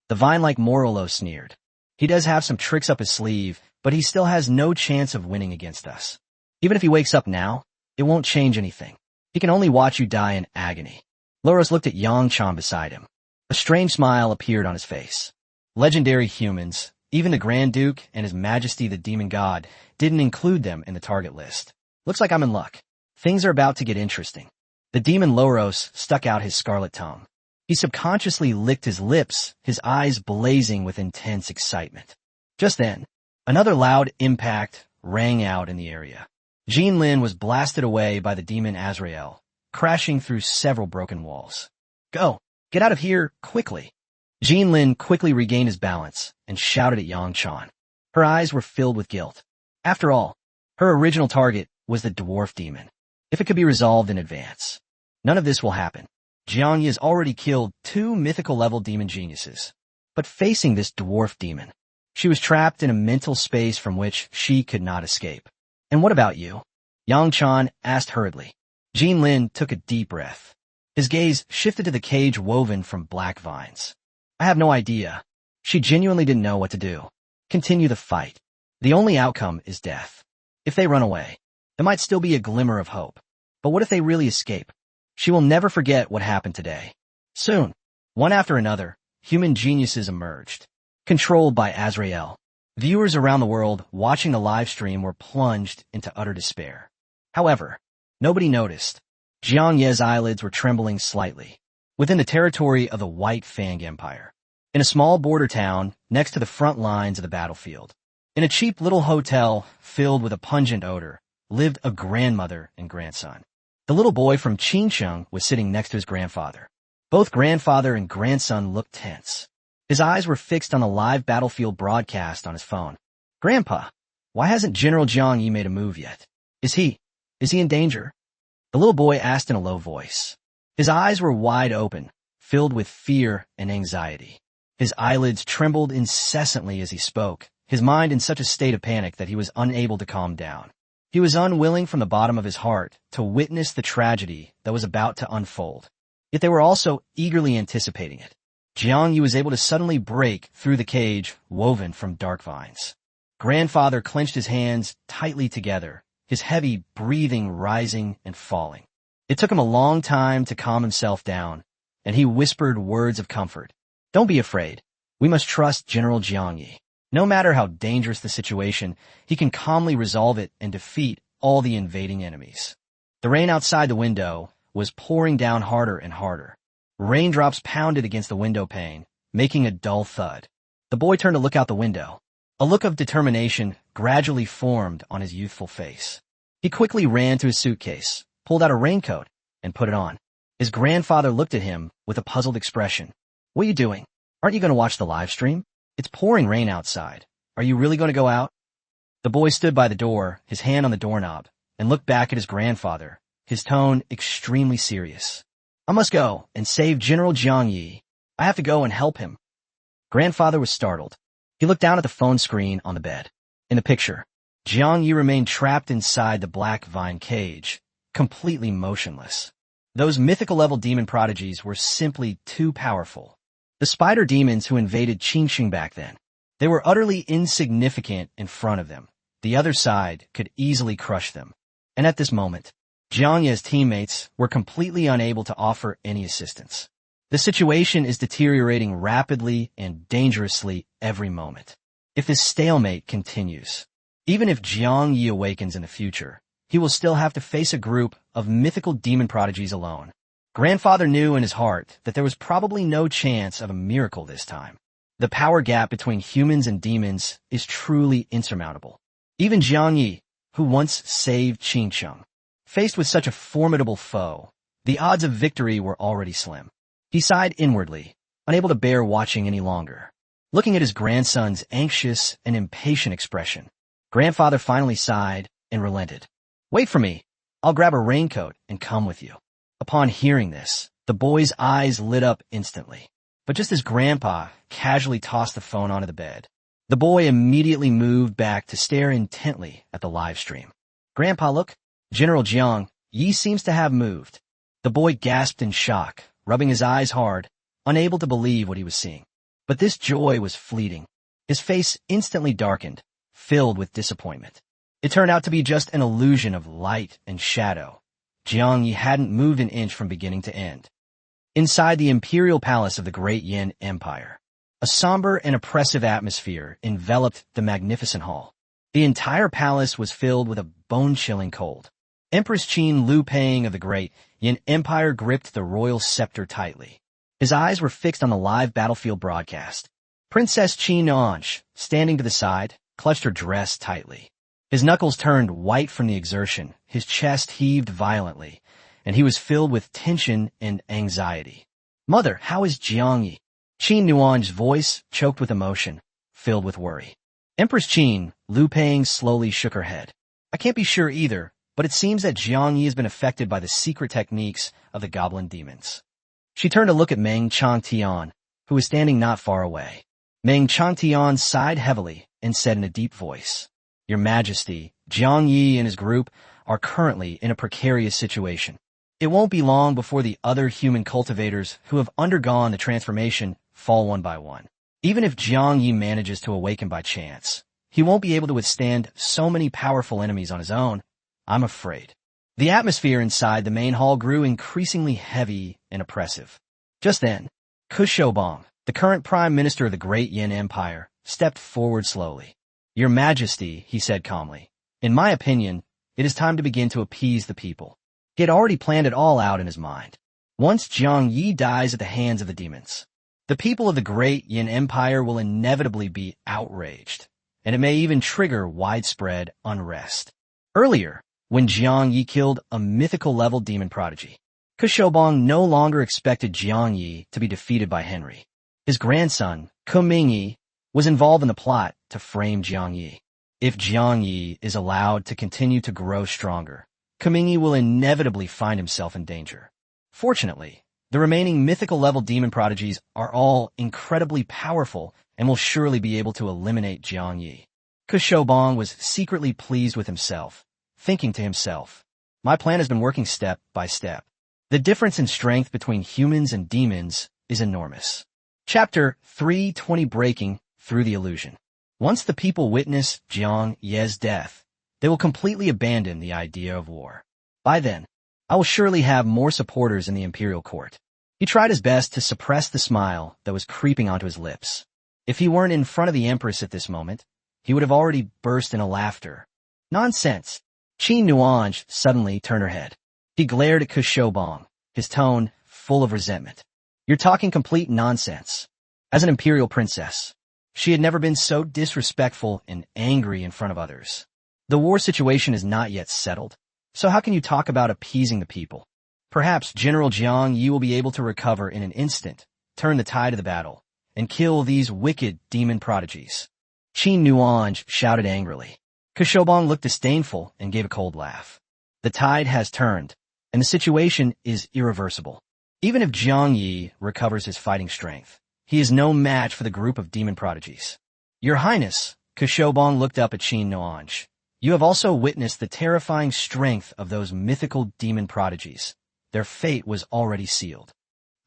The vine-like Morolo sneered. He does have some tricks up his sleeve, but he still has no chance of winning against us. Even if he wakes up now, it won't change anything. He can only watch you die in agony. Loros looked at Yang Chan beside him. A strange smile appeared on his face. Legendary humans, even the Grand Duke and His Majesty the Demon God, didn't include them in the target list. Looks like I'm in luck. Things are about to get interesting. The demon Loros stuck out his scarlet tongue. He subconsciously licked his lips, his eyes blazing with intense excitement. Just then, another loud impact rang out in the area. Jin Lin was blasted away by the demon Azrael, crashing through several broken walls. Go! Get out of here, quickly! Jin Lin quickly regained his balance and shouted at Yang Chan. Her eyes were filled with guilt. After all, her original target was the dwarf demon. If it could be resolved in advance. None of this will happen. Jiang Yi has already killed 2 mythical-level demon geniuses. But facing this dwarf demon, she was trapped in a mental space from which she could not escape. And what about you? Yang Chan asked hurriedly. Jin Lin took a deep breath. His gaze shifted to the cage woven from black vines. I have no idea. She genuinely didn't know what to do. Continue the fight. The only outcome is death. If they run away, there might still be a glimmer of hope. But what if they really escape? She will never forget what happened today. Soon, one after another, human geniuses emerged. controlled by Azrael. Viewers around the world watching the live stream were plunged into utter despair. However, nobody noticed. Jiang Ye's eyelids were trembling slightly. Within the territory of the White Fang Empire, in a small border town next to the front lines of the battlefield, in a cheap little hotel filled with a pungent odor, lived a grandmother and grandson. The little boy from Qingcheng was sitting next to his grandfather. Both grandfather and grandson looked tense. His eyes were fixed on the live battlefield broadcast on his phone. "Grandpa, why hasn't General Jiang Yi made a move yet? Is he in danger?" The little boy asked in a low voice. His eyes were wide open, filled with fear and anxiety. His eyelids trembled incessantly as he spoke, his mind in such a state of panic that he was unable to calm down. He was unwilling from the bottom of his heart to witness the tragedy that was about to unfold. Yet they were also eagerly anticipating it. Jiang Yi was able to suddenly break through the cage woven from dark vines. Grandfather clenched his hands tightly together, his heavy breathing rising and falling. It took him a long time to calm himself down, and he whispered words of comfort. "Don't be afraid. We must trust General Jiang Yi. No matter how dangerous the situation, he can calmly resolve it and defeat all the invading enemies." The rain outside the window was pouring down harder and harder. Raindrops pounded against the window pane, making a dull thud. The boy turned to look out the window. A look of determination gradually formed on his youthful face. He quickly ran to his suitcase, pulled out a raincoat, and put it on. His grandfather looked at him with a puzzled expression. "What are you doing? Aren't you going to watch the live stream? It's pouring rain outside. Are you really going to go out?" The boy stood by the door, his hand on the doorknob, and looked back at his grandfather, his tone extremely serious. "I must go and save General Jiang Yi. I have to go and help him." Grandfather was startled. He looked down at the phone screen on the bed. In the picture, Jiang Yi remained trapped inside the black vine cage, completely motionless. Those mythical-level demon prodigies were simply too powerful. The spider demons who invaded Qingxing back then. They were utterly insignificant in front of them. The other side could easily crush them. And at this moment, Jiang Ye's teammates were completely unable to offer any assistance. The situation is deteriorating rapidly and dangerously every moment. If this stalemate continues, even if Jiang Yi awakens in the future, he will still have to face a group of mythical demon prodigies alone. Grandfather knew in his heart that there was probably no chance of a miracle this time. The power gap between humans and demons is truly insurmountable. Even Jiang Yi, who once saved Qingcheng, faced with such a formidable foe, the odds of victory were already slim. He sighed inwardly, unable to bear watching any longer. Looking at his grandson's anxious and impatient expression, Grandfather finally sighed and relented. "Wait for me. I'll grab a raincoat and come with you." Upon hearing this, the boy's eyes lit up instantly. But just as Grandpa casually tossed the phone onto the bed, the boy immediately moved back to stare intently at the live stream. "Grandpa, look. General Jiang Yi seems to have moved." The boy gasped in shock, rubbing his eyes hard, unable to believe what he was seeing. But this joy was fleeting. His face instantly darkened, filled with disappointment. It turned out to be just an illusion of light and shadow. Jiang Yi hadn't moved an inch from beginning to end. Inside the imperial palace of the Great Yin Empire, a somber and oppressive atmosphere enveloped the magnificent hall. The entire palace was filled with a bone-chilling cold. Empress Qin Lu Peng of the Great Yin Empire gripped the royal scepter tightly. His eyes were fixed on the live battlefield broadcast. Princess Qin Ange, standing to the side, clutched her dress tightly. His knuckles turned white from the exertion, his chest heaved violently, and he was filled with tension and anxiety. "Mother, how is Jiang Yi?" Qin Nuange's voice choked with emotion, filled with worry. Empress Qin Lu Peng slowly shook her head. "I can't be sure either, but it seems that Jiang Yi has been affected by the secret techniques of the goblin demons." She turned to look at Meng Changtian, who was standing not far away. Meng Changtian sighed heavily and said in a deep voice, "Your Majesty, Jiang Yi and his group are currently in a precarious situation. It won't be long before the other human cultivators who have undergone the transformation fall one by one. Even if Jiang Yi manages to awaken by chance, he won't be able to withstand so many powerful enemies on his own. I'm afraid." The atmosphere inside the main hall grew increasingly heavy and oppressive. Just then, Kushobong, The current prime minister of the Great Yin Empire stepped forward slowly. "Your Majesty," he said calmly, "in my opinion, it is time to begin to appease the people." He had already planned it all out in his mind. Once Jiang Yi dies at the hands of the demons, the people of the Great Yin Empire will inevitably be outraged, and it may even trigger widespread unrest. Earlier, when Jiang Yi killed a mythical-level demon prodigy, Kushobong no longer expected Jiang Yi to be defeated by Henry. His grandson, Kumingyi, was involved in the plot to frame Jiang Yi. If Jiang Yi is allowed to continue to grow stronger, Kumingyi will inevitably find himself in danger. Fortunately, the remaining mythical-level demon prodigies are all incredibly powerful and will surely be able to eliminate Jiang Yi. Kushobong was secretly pleased with himself, thinking to himself, "My plan has been working step by step. The difference in strength between humans and demons is enormous." Chapter 320, Breaking Through the Illusion. Once the people witness Jiang Yi's death, they will completely abandon the idea of war. By then, I will surely have more supporters in the imperial court. He tried his best to suppress the smile that was creeping onto his lips. If he weren't in front of the empress at this moment, he would have already burst into laughter. "Nonsense!" Qin Nuange suddenly turned her head. He glared at Kushobong, his tone full of resentment. "You're talking complete nonsense." As an imperial princess, she had never been so disrespectful and angry in front of others. The war situation is not yet settled, so how can you talk about appeasing the people? Perhaps General Jiang Yi will be able to recover in an instant, turn the tide of the battle, and kill these wicked demon prodigies. Qin Nuange shouted angrily. Kushobong looked disdainful and gave a cold laugh. The tide has turned, and the situation is irreversible. Even if Jiang Yi recovers his fighting strength, he is no match for the group of demon prodigies. "Your Highness," Kushobong looked up at Qin Nuange, "you have also witnessed the terrifying strength of those mythical demon prodigies. Their fate was already sealed.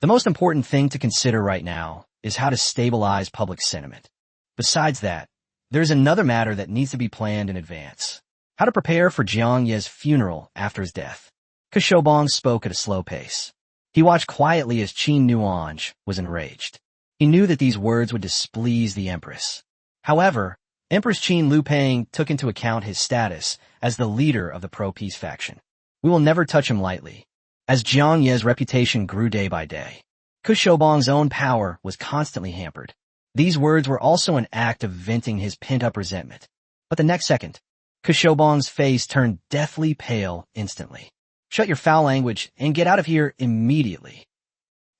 The most important thing to consider right now is how to stabilize public sentiment. Besides that, there's another matter that needs to be planned in advance. How to prepare for Jiang Yi's funeral after his death." Kushobong spoke at a slow pace. He watched quietly as Qin Nuange was enraged. He knew that these words would displease the empress. However, Empress Qin Lupeng took into account his status as the leader of the pro-peace faction. We will never touch him lightly. As Jiang Yi's reputation grew day by day, Kushobong's own power was constantly hampered. These words were also an act of venting his pent-up resentment. But the next second, Kushobong's face turned deathly pale instantly. "Shut your foul language and get out of here immediately."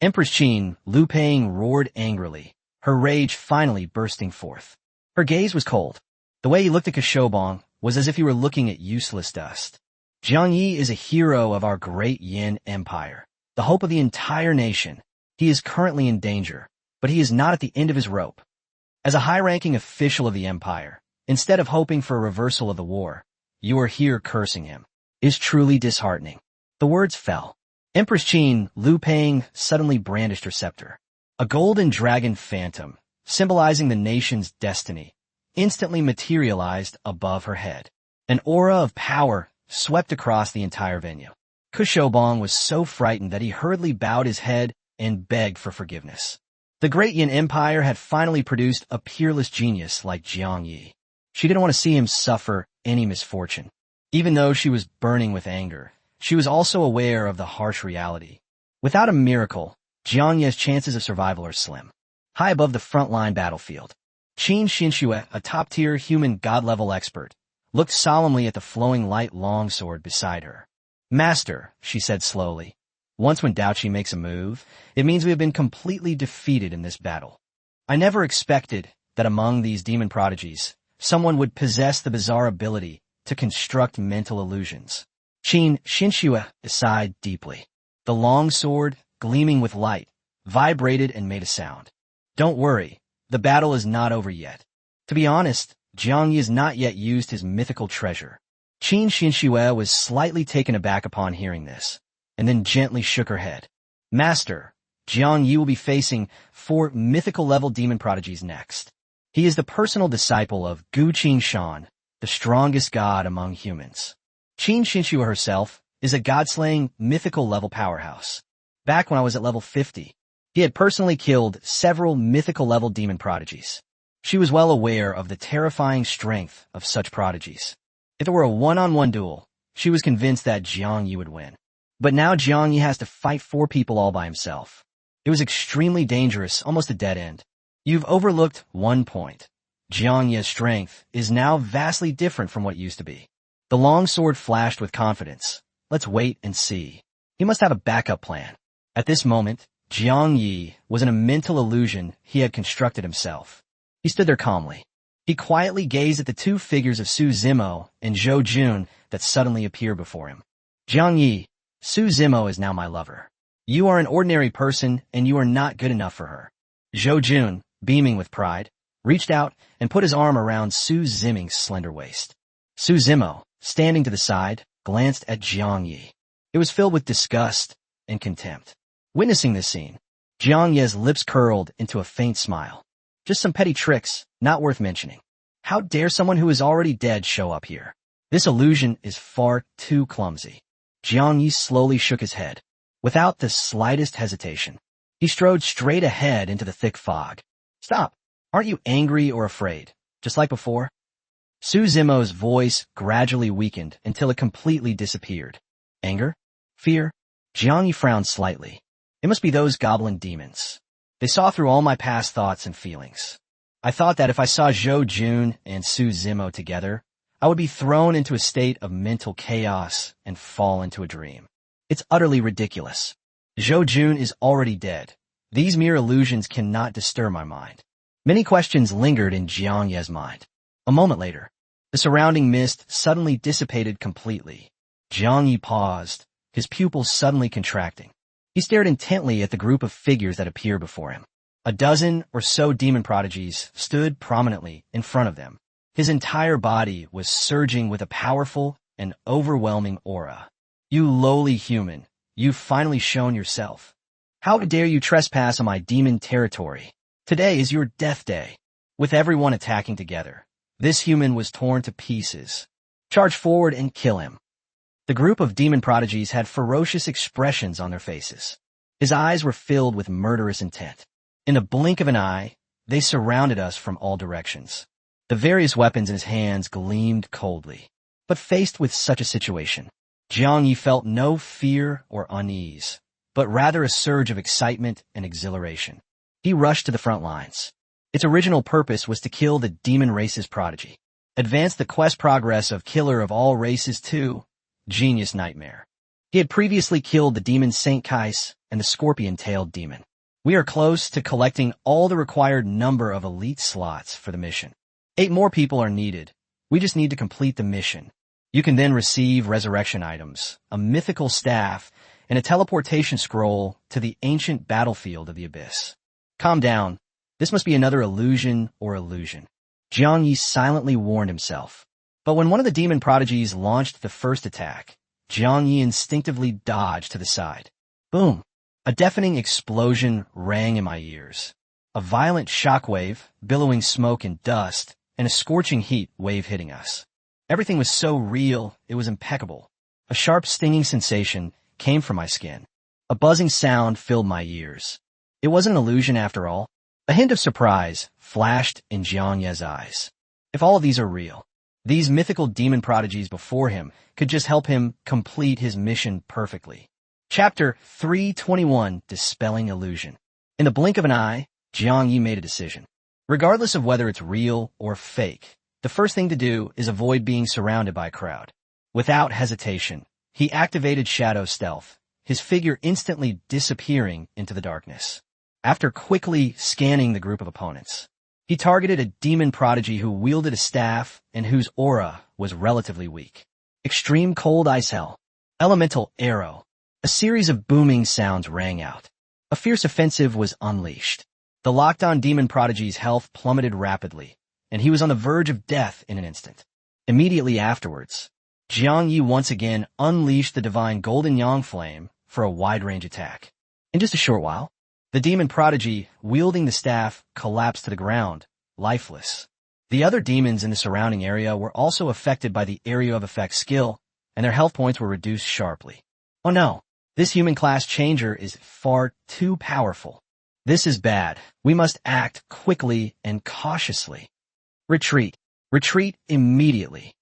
Empress Qin Lupeng roared angrily, her rage finally bursting forth. Her gaze was cold. The way he looked at Kushobong was as if he were looking at useless dust. "Jiang Yi is a hero of our Great Yin Empire, the hope of the entire nation. He is currently in danger, but he is not at the end of his rope. As a high-ranking official of the empire, instead of hoping for a reversal of the war, you are here cursing him. It is truly disheartening." The words fell. Empress Qin Lupeng suddenly brandished her scepter. A golden dragon phantom, symbolizing the nation's destiny, instantly materialized above her head. An aura of power swept across the entire venue. Kushobong was so frightened that he hurriedly bowed his head and begged for forgiveness. The Great Yin Empire had finally produced a peerless genius like Jiang Yi. She didn't want to see him suffer any misfortune. Even though she was burning with anger, she was also aware of the harsh reality. Without a miracle, Jiang Yi's chances of survival are slim. High above the front-line battlefield, Qin Xinxue, a top-tier human god-level expert, looked solemnly at the flowing light longsword beside her. "Master," she said slowly, "once when Daoqi makes a move, it means we have been completely defeated in this battle. I never expected that among these demon prodigies, someone would possess the bizarre ability to construct mental illusions." Qin Xinxue sighed deeply. The longsword, gleaming with light, vibrated and made a sound. "Don't worry, the battle is not over yet. To be honest, Jiang Yi has not yet used his mythical treasure." Qin Xinxue was slightly taken aback upon hearing this, and then gently shook her head. "Master, Jiang Yi will be facing 4 mythical-level demon prodigies next. He is the personal disciple of Gu Qingshan, the strongest god among humans. Qin Xinxue herself is a god-slaying mythical-level powerhouse. Back when I was at level 50, He had personally killed several mythical-level demon prodigies. She was well aware of the terrifying strength of such prodigies. If it were a one-on-one duel, she was convinced that Jiang Yi would win. But now Jiang Yi has to fight 4 people all by himself. It was extremely dangerous, almost a dead end. You've overlooked one point. Jiang Yi's strength is now vastly different from what it used to be. The long sword flashed with confidence. Let's wait and see. He must have a backup plan. At this moment, Jiang Yi was in a mental illusion he had constructed himself. He stood there calmly. He quietly gazed at the 2 figures of Su Zimo and Zhou Jun that suddenly appeared before him. Jiang Yi, Su Zimo is now my lover. You are an ordinary person and you are not good enough for her. Zhou Jun, beaming with pride, reached out and put his arm around Su Ziming's slender waist. Su Zimo, standing to the side, glanced at Jiang Yi. It was filled with disgust and contempt. Witnessing this scene, Jiang Yi's lips curled into a faint smile. Just some petty tricks, not worth mentioning. How dare someone who is already dead show up here? This illusion is far too clumsy. Jiang Yi slowly shook his head. Without the slightest hesitation, he strode straight ahead into the thick fog. Stop! Aren't you angry or afraid, just like before? Su Zimo's voice gradually weakened until it completely disappeared. Anger? Fear? Jiang Yi frowned slightly. It must be those goblin demons. They saw through all my past thoughts and feelings. I thought that if I saw Zhou Jun and Su Zimo together, I would be thrown into a state of mental chaos and fall into a dream. It's utterly ridiculous. Zhou Jun is already dead. These mere illusions cannot disturb my mind. Many questions lingered in Jiang Yi's mind. A moment later, the surrounding mist suddenly dissipated completely. Jiang Yi paused, his pupils suddenly contracting. He stared intently at the group of figures that appeared before him. A dozen or so demon prodigies stood prominently in front of them. His entire body was surging with a powerful and overwhelming aura. You lowly human, you've finally shown yourself. How dare you trespass on my demon territory? Today is your death day. With everyone attacking together, this human was torn to pieces. Charge forward and kill him. The group of demon prodigies had ferocious expressions on their faces. His eyes were filled with murderous intent. In the blink of an eye, they surrounded us from all directions. The various weapons in his hands gleamed coldly. But faced with such a situation, Jiang Yi felt no fear or unease, but rather a surge of excitement and exhilaration. He rushed to the front lines. Its original purpose was to kill the demon race's prodigy, advance the quest progress of killer of all races to Genius Nightmare. He had previously killed the demon Saint Kais and the scorpion-tailed demon. We are close to collecting all the required number of elite slots for the mission. 8 more people are needed. We just need to complete the mission. You can then receive resurrection items, a mythical staff, and a teleportation scroll to the ancient battlefield of the abyss. Calm down. This must be another illusion or illusion. Jiang Yi silently warned himself. But when one of the demon prodigies launched the first attack, Jiang Yi instinctively dodged to the side. Boom! A deafening explosion rang in my ears. A violent shockwave, billowing smoke and dust, and a scorching heat wave hitting us. Everything was so real, it was impeccable. A sharp stinging sensation came from my skin. A buzzing sound filled my ears. It wasn't an illusion after all. A hint of surprise flashed in Jiang Yi's eyes. If all of these are real, these mythical demon prodigies before him could just help him complete his mission perfectly. Chapter 321, Dispelling Illusion. In the blink of an eye, Jiang Yi made a decision. Regardless of whether it's real or fake, the first thing to do is avoid being surrounded by a crowd. Without hesitation, he activated Shadow Stealth, his figure instantly disappearing into the darkness. After quickly scanning the group of opponents, he targeted a demon prodigy who wielded a staff and whose aura was relatively weak. Extreme Cold Ice Hell. Elemental Arrow. A series of booming sounds rang out. A fierce offensive was unleashed. The locked-on demon prodigy's health plummeted rapidly, and he was on the verge of death in an instant. Immediately afterwards, Jiang Yi once again unleashed the divine Golden Yang Flame for a wide-range attack. In just a short while, the demon prodigy, wielding the staff, collapsed to the ground, lifeless. The other demons in the surrounding area were also affected by the Area of Effect skill, and their health points were reduced sharply. Oh no, this human class changer is far too powerful. This is bad. We must act quickly and cautiously. Retreat. Retreat immediately.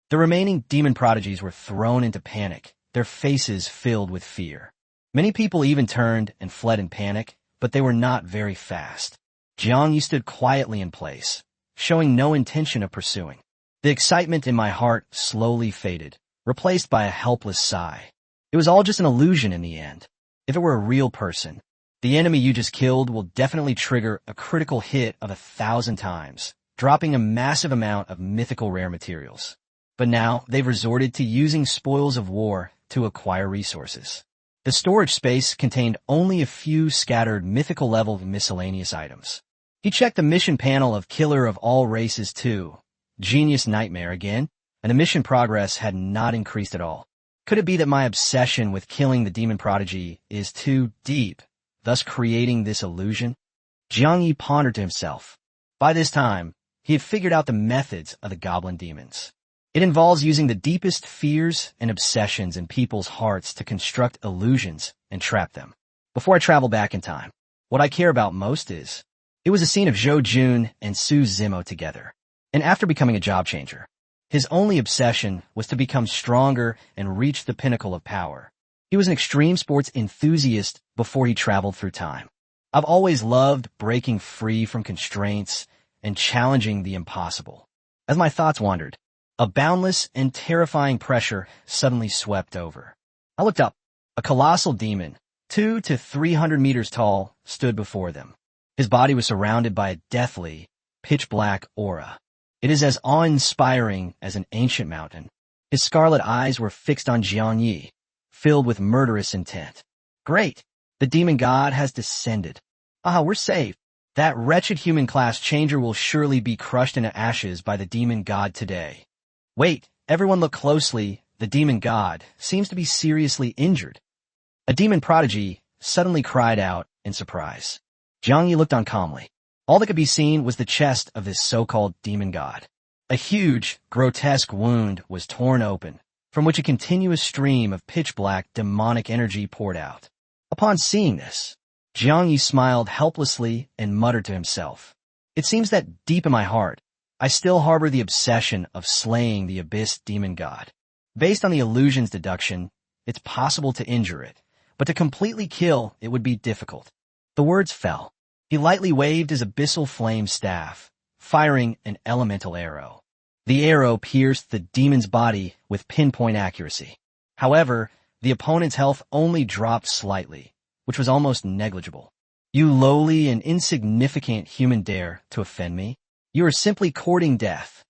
The remaining demon prodigies were thrown into panic, their faces filled with fear. Many people even turned and fled in panic, but they were not very fast. Jiang Yi stood quietly in place, showing no intention of pursuing. The excitement in my heart slowly faded, replaced by a helpless sigh. It was all just an illusion in the end. If it were a real person, the enemy you just killed will definitely trigger a critical hit of 1,000 times, dropping a massive amount of mythical rare materials. But now they've resorted to using spoils of war to acquire resources. The storage space contained only a few scattered mythical-level miscellaneous items. He checked the mission panel of Killer of All Races 2, Genius Nightmare again, and the mission progress had not increased at all. Could it be that my obsession with killing the demon prodigy is too deep, thus creating this illusion? Jiang Yi pondered to himself. By this time, he had figured out the methods of the goblin demons. It involves using the deepest fears and obsessions in people's hearts to construct illusions and trap them. Before I travel back in time, what I care about most is, it was a scene of Zhou Jun and Su Zimo together. And after becoming a job changer, his only obsession was to become stronger and reach the pinnacle of power. He was an extreme sports enthusiast before he traveled through time. I've always loved breaking free from constraints and challenging the impossible. As my thoughts wandered, a boundless and terrifying pressure suddenly swept over. I looked up. A colossal demon, 200 to 300 meters tall, stood before them. His body was surrounded by a deathly, pitch-black aura. It is as awe-inspiring as an ancient mountain. His scarlet eyes were fixed on Jiang Yi, filled with murderous intent. Great! The demon god has descended. Ah, we're safe. That wretched human class changer will surely be crushed into ashes by the demon god today. Wait, everyone look closely. The demon god seems to be seriously injured. A demon prodigy suddenly cried out in surprise. Jiang Yi looked on calmly. All that could be seen was the chest of this so-called demon god. A huge, grotesque wound was torn open, from which a continuous stream of pitch-black demonic energy poured out. Upon seeing this, Jiang Yi smiled helplessly and muttered to himself. It seems that deep in my heart, I still harbor the obsession of slaying the abyss demon god. Based on the illusion's deduction, it's possible to injure it, but to completely kill it would be difficult. The words fell. He lightly waved his abyssal flame staff, firing an elemental arrow. The arrow pierced the demon's body with pinpoint accuracy. However, the opponent's health only dropped slightly, which was almost negligible. You lowly and insignificant human dare to offend me? You are simply courting death.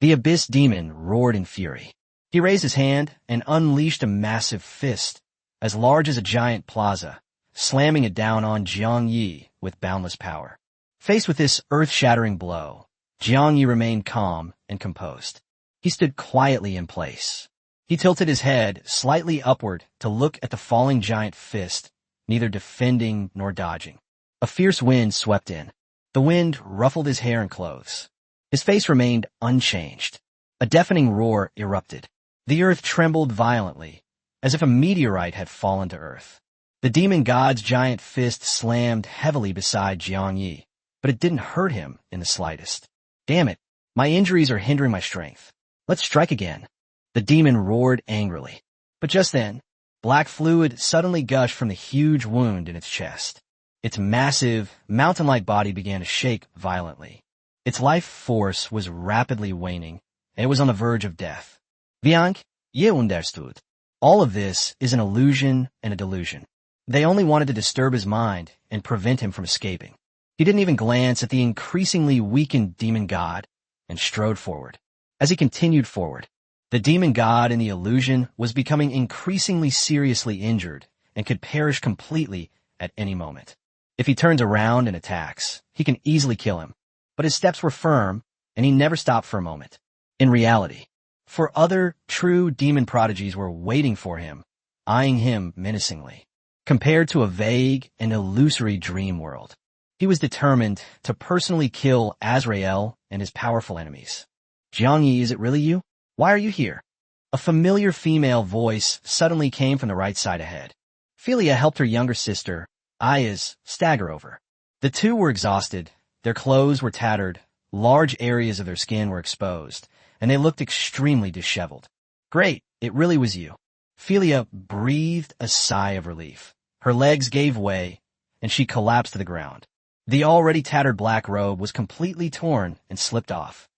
The abyss demon roared in fury. He raised his hand and unleashed a massive fist, as large as a giant plaza, slamming it down on Jiang Yi with boundless power. Faced with this earth-shattering blow, Jiang Yi remained calm and composed. He stood quietly in place. He tilted his head slightly upward to look at the falling giant fist, neither defending nor dodging. A fierce wind swept in. The wind ruffled his hair and clothes. His face remained unchanged. A deafening roar erupted. The earth trembled violently, as if a meteorite had fallen to earth. The demon god's giant fist slammed heavily beside Jiang Yi, but it didn't hurt him in the slightest. Damn it, my injuries are hindering my strength. Let's strike again. The demon roared angrily. But just then, black fluid suddenly gushed from the huge wound in its chest. Its massive, mountain-like body began to shake violently. Its life force was rapidly waning, and it was on the verge of death. Viank, je understood. All of this is an illusion and a delusion. They only wanted to disturb his mind and prevent him from escaping. He didn't even glance at the increasingly weakened demon god and strode forward. As he continued forward, the demon god in the illusion was becoming increasingly seriously injured and could perish completely at any moment. If he turns around and attacks, he can easily kill him. But his steps were firm, and he never stopped for a moment. In reality, other true demon prodigies were waiting for him, eyeing him menacingly. Compared to a vague and illusory dream world, he was determined to personally kill Azrael and his powerful enemies. Jiang Yi, is it really you? Why are you here? A familiar female voice suddenly came from the right side ahead. Philia helped her younger sister, Aya's, stagger over. The two were exhausted, their clothes were tattered, large areas of their skin were exposed, and they looked extremely disheveled. Great, it really was you. Philia breathed a sigh of relief. Her legs gave way, and she collapsed to the ground. The already tattered black robe was completely torn and slipped off.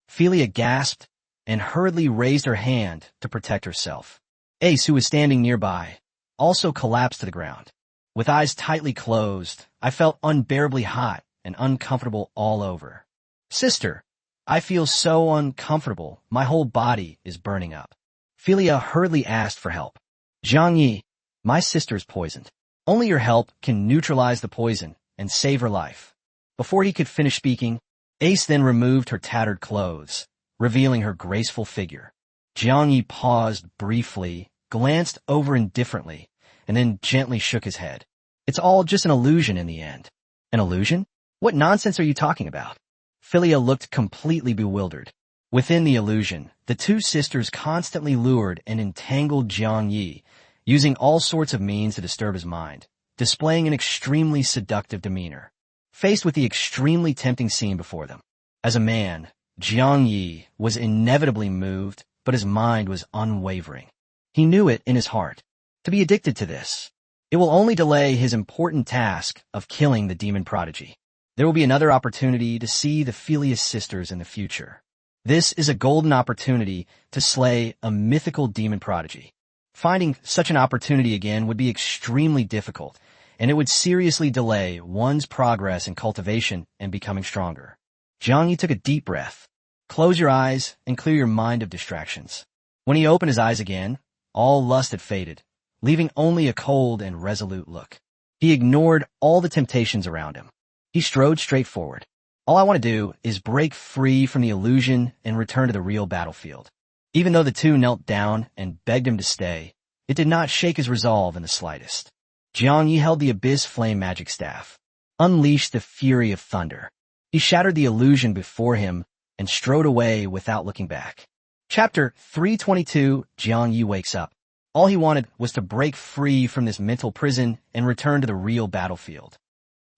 Philia gasped and hurriedly raised her hand to protect herself. Ace, who was standing nearby, also collapsed to the ground. With eyes tightly closed, I felt unbearably hot and uncomfortable all over. Sister, I feel so uncomfortable, my whole body is burning up. Philia hurriedly asked for help. Zhang Yi, my sister's poisoned. Only your help can neutralize the poison and save her life. Before he could finish speaking, Ace then removed her tattered clothes, revealing her graceful figure. Jiang Yi paused briefly, glanced over indifferently, and then gently shook his head. It's all just an illusion in the end. An illusion? What nonsense are you talking about? Philia looked completely bewildered. Within the illusion, the two sisters constantly lured and entangled Jiang Yi, using all sorts of means to disturb his mind, displaying an extremely seductive demeanor. Faced with the extremely tempting scene before them, as a man, Jiang Yi was inevitably moved, but his mind was unwavering. He knew it in his heart. To be addicted to this, it will only delay his important task of killing the demon prodigy. There will be another opportunity to see the Philia sisters in the future. This is a golden opportunity to slay a mythical demon prodigy. Finding such an opportunity again would be extremely difficult, and it would seriously delay one's progress in cultivation and becoming stronger. Jiang Yi took a deep breath. Close your eyes and clear your mind of distractions. When he opened his eyes again, all lust had faded, leaving only a cold and resolute look. He ignored all the temptations around him. He strode straight forward. All I want to do is break free from the illusion and return to the real battlefield. Even though the two knelt down and begged him to stay, it did not shake his resolve in the slightest. Jiang Yi held the Abyss Flame magic staff, unleashed the fury of thunder. He shattered the illusion before him and strode away without looking back. Chapter 322, Jiang Yi wakes up. All he wanted was to break free from this mental prison and return to the real battlefield.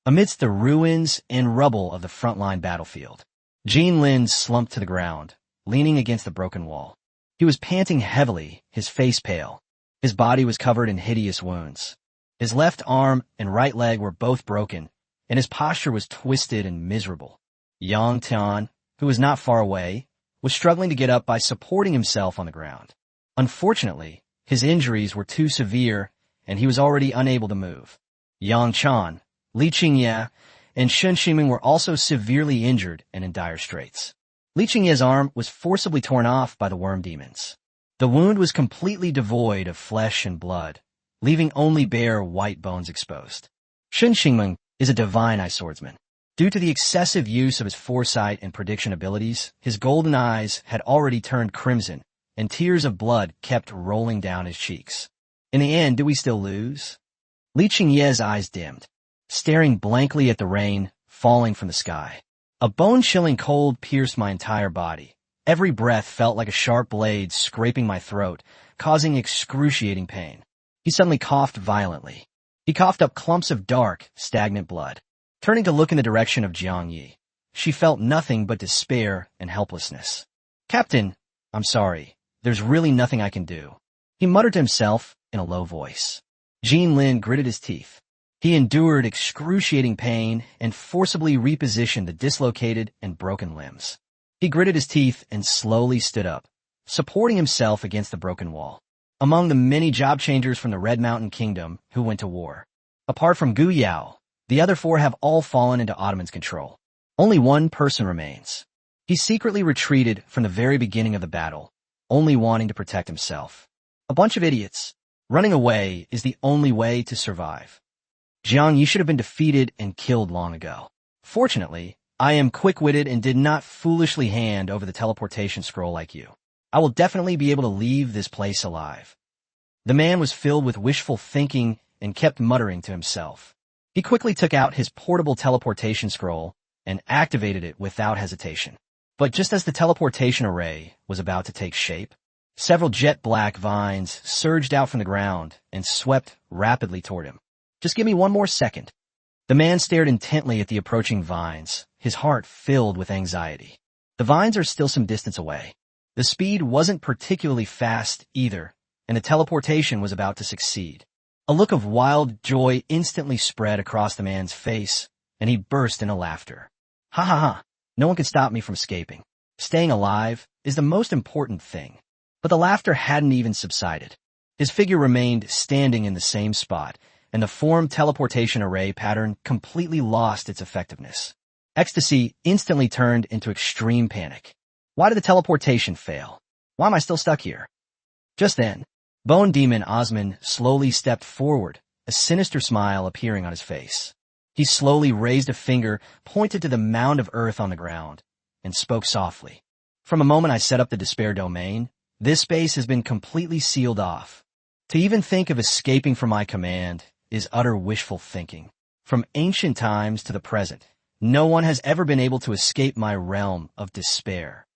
Amidst the ruins and rubble of the frontline battlefield, Jin Lin slumped to the ground, leaning against the broken wall. He was panting heavily, his face pale. His body was covered in hideous wounds. His left arm and right leg were both broken, and his posture was twisted and miserable. Yang Tian, who was not far away, was struggling to get up by supporting himself on the ground. Unfortunately, his injuries were too severe, and he was already unable to move. Yang Chan, Li Qingye, and Shen Ximing were also severely injured and in dire straits. Li Qingye's arm was forcibly torn off by the worm demons. The wound was completely devoid of flesh and blood, leaving only bare white bones exposed. Shen Ximing is a divine eye swordsman. Due to the excessive use of his foresight and prediction abilities, his golden eyes had already turned crimson, and tears of blood kept rolling down his cheeks. In the end, do we still lose? Li Qingye's eyes dimmed, staring blankly at the rain falling from the sky. A bone-chilling cold pierced my entire body. Every breath felt like a sharp blade scraping my throat, causing excruciating pain. He suddenly coughed violently. He coughed up clumps of dark, stagnant blood. Turning to look in the direction of Jiang Yi, she felt nothing but despair and helplessness. Captain, I'm sorry. There's really nothing I can do. He muttered to himself in a low voice. Jin Lin gritted his teeth. He endured excruciating pain and forcibly repositioned the dislocated and broken limbs. He gritted his teeth and slowly stood up, supporting himself against the broken wall. Among the many job changers from the Red Mountain Kingdom who went to war, apart from Gu Yao, the other four have all fallen into Ottoman's control. Only one person remains. He secretly retreated from the very beginning of the battle, only wanting to protect himself. A bunch of idiots. Running away is the only way to survive. Jiang, you should have been defeated and killed long ago. Fortunately, I am quick-witted and did not foolishly hand over the teleportation scroll like you. I will definitely be able to leave this place alive. The man was filled with wishful thinking and kept muttering to himself. He quickly took out his portable teleportation scroll and activated it without hesitation. But just as the teleportation array was about to take shape, several jet-black vines surged out from the ground and swept rapidly toward him. Just give me one more second. The man stared intently at the approaching vines, his heart filled with anxiety. The vines are still some distance away. The speed wasn't particularly fast either, and the teleportation was about to succeed. A look of wild joy instantly spread across the man's face, and he burst into laughter. Ha ha ha, no one can stop me from escaping. Staying alive is the most important thing. But the laughter hadn't even subsided. His figure remained standing in the same spot, and the form teleportation array pattern completely lost its effectiveness. Ecstasy instantly turned into extreme panic. Why did the teleportation fail? Why am I still stuck here? Just then, Bone Demon Osman slowly stepped forward, a sinister smile appearing on his face. He slowly raised a finger, pointed to the mound of earth on the ground, and spoke softly. From the moment I set up the despair domain, this space has been completely sealed off. To even think of escaping from my command is utter wishful thinking. From ancient times to the present, no one has ever been able to escape my realm of despair.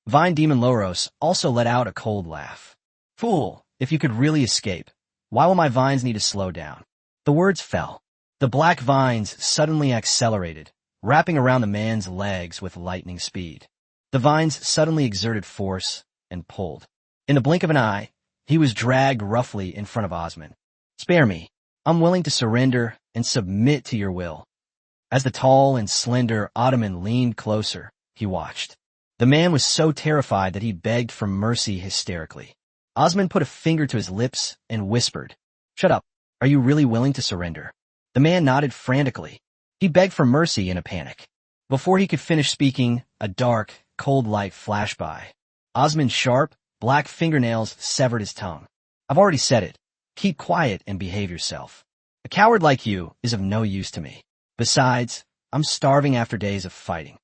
Vine Demon Loros also let out a cold laugh. Fool, if you could really escape, why will my vines need to slow down? The words fell. The black vines suddenly accelerated, wrapping around the man's legs with lightning speed. The vines suddenly exerted force and pulled. In the blink of an eye, he was dragged roughly in front of Osman. Spare me. I'm willing to surrender and submit to your will. As the tall and slender Ottoman leaned closer, he watched. The man was so terrified that he begged for mercy hysterically. Osman put a finger to his lips and whispered, Shut up. Are you really willing to surrender? The man nodded frantically. He begged for mercy in a panic. Before he could finish speaking, a dark, cold light flashed by. Osman's sharp, black fingernails severed his tongue. I've already said it. Keep quiet and behave yourself. A coward like you is of no use to me. Besides, I'm starving after days of fighting.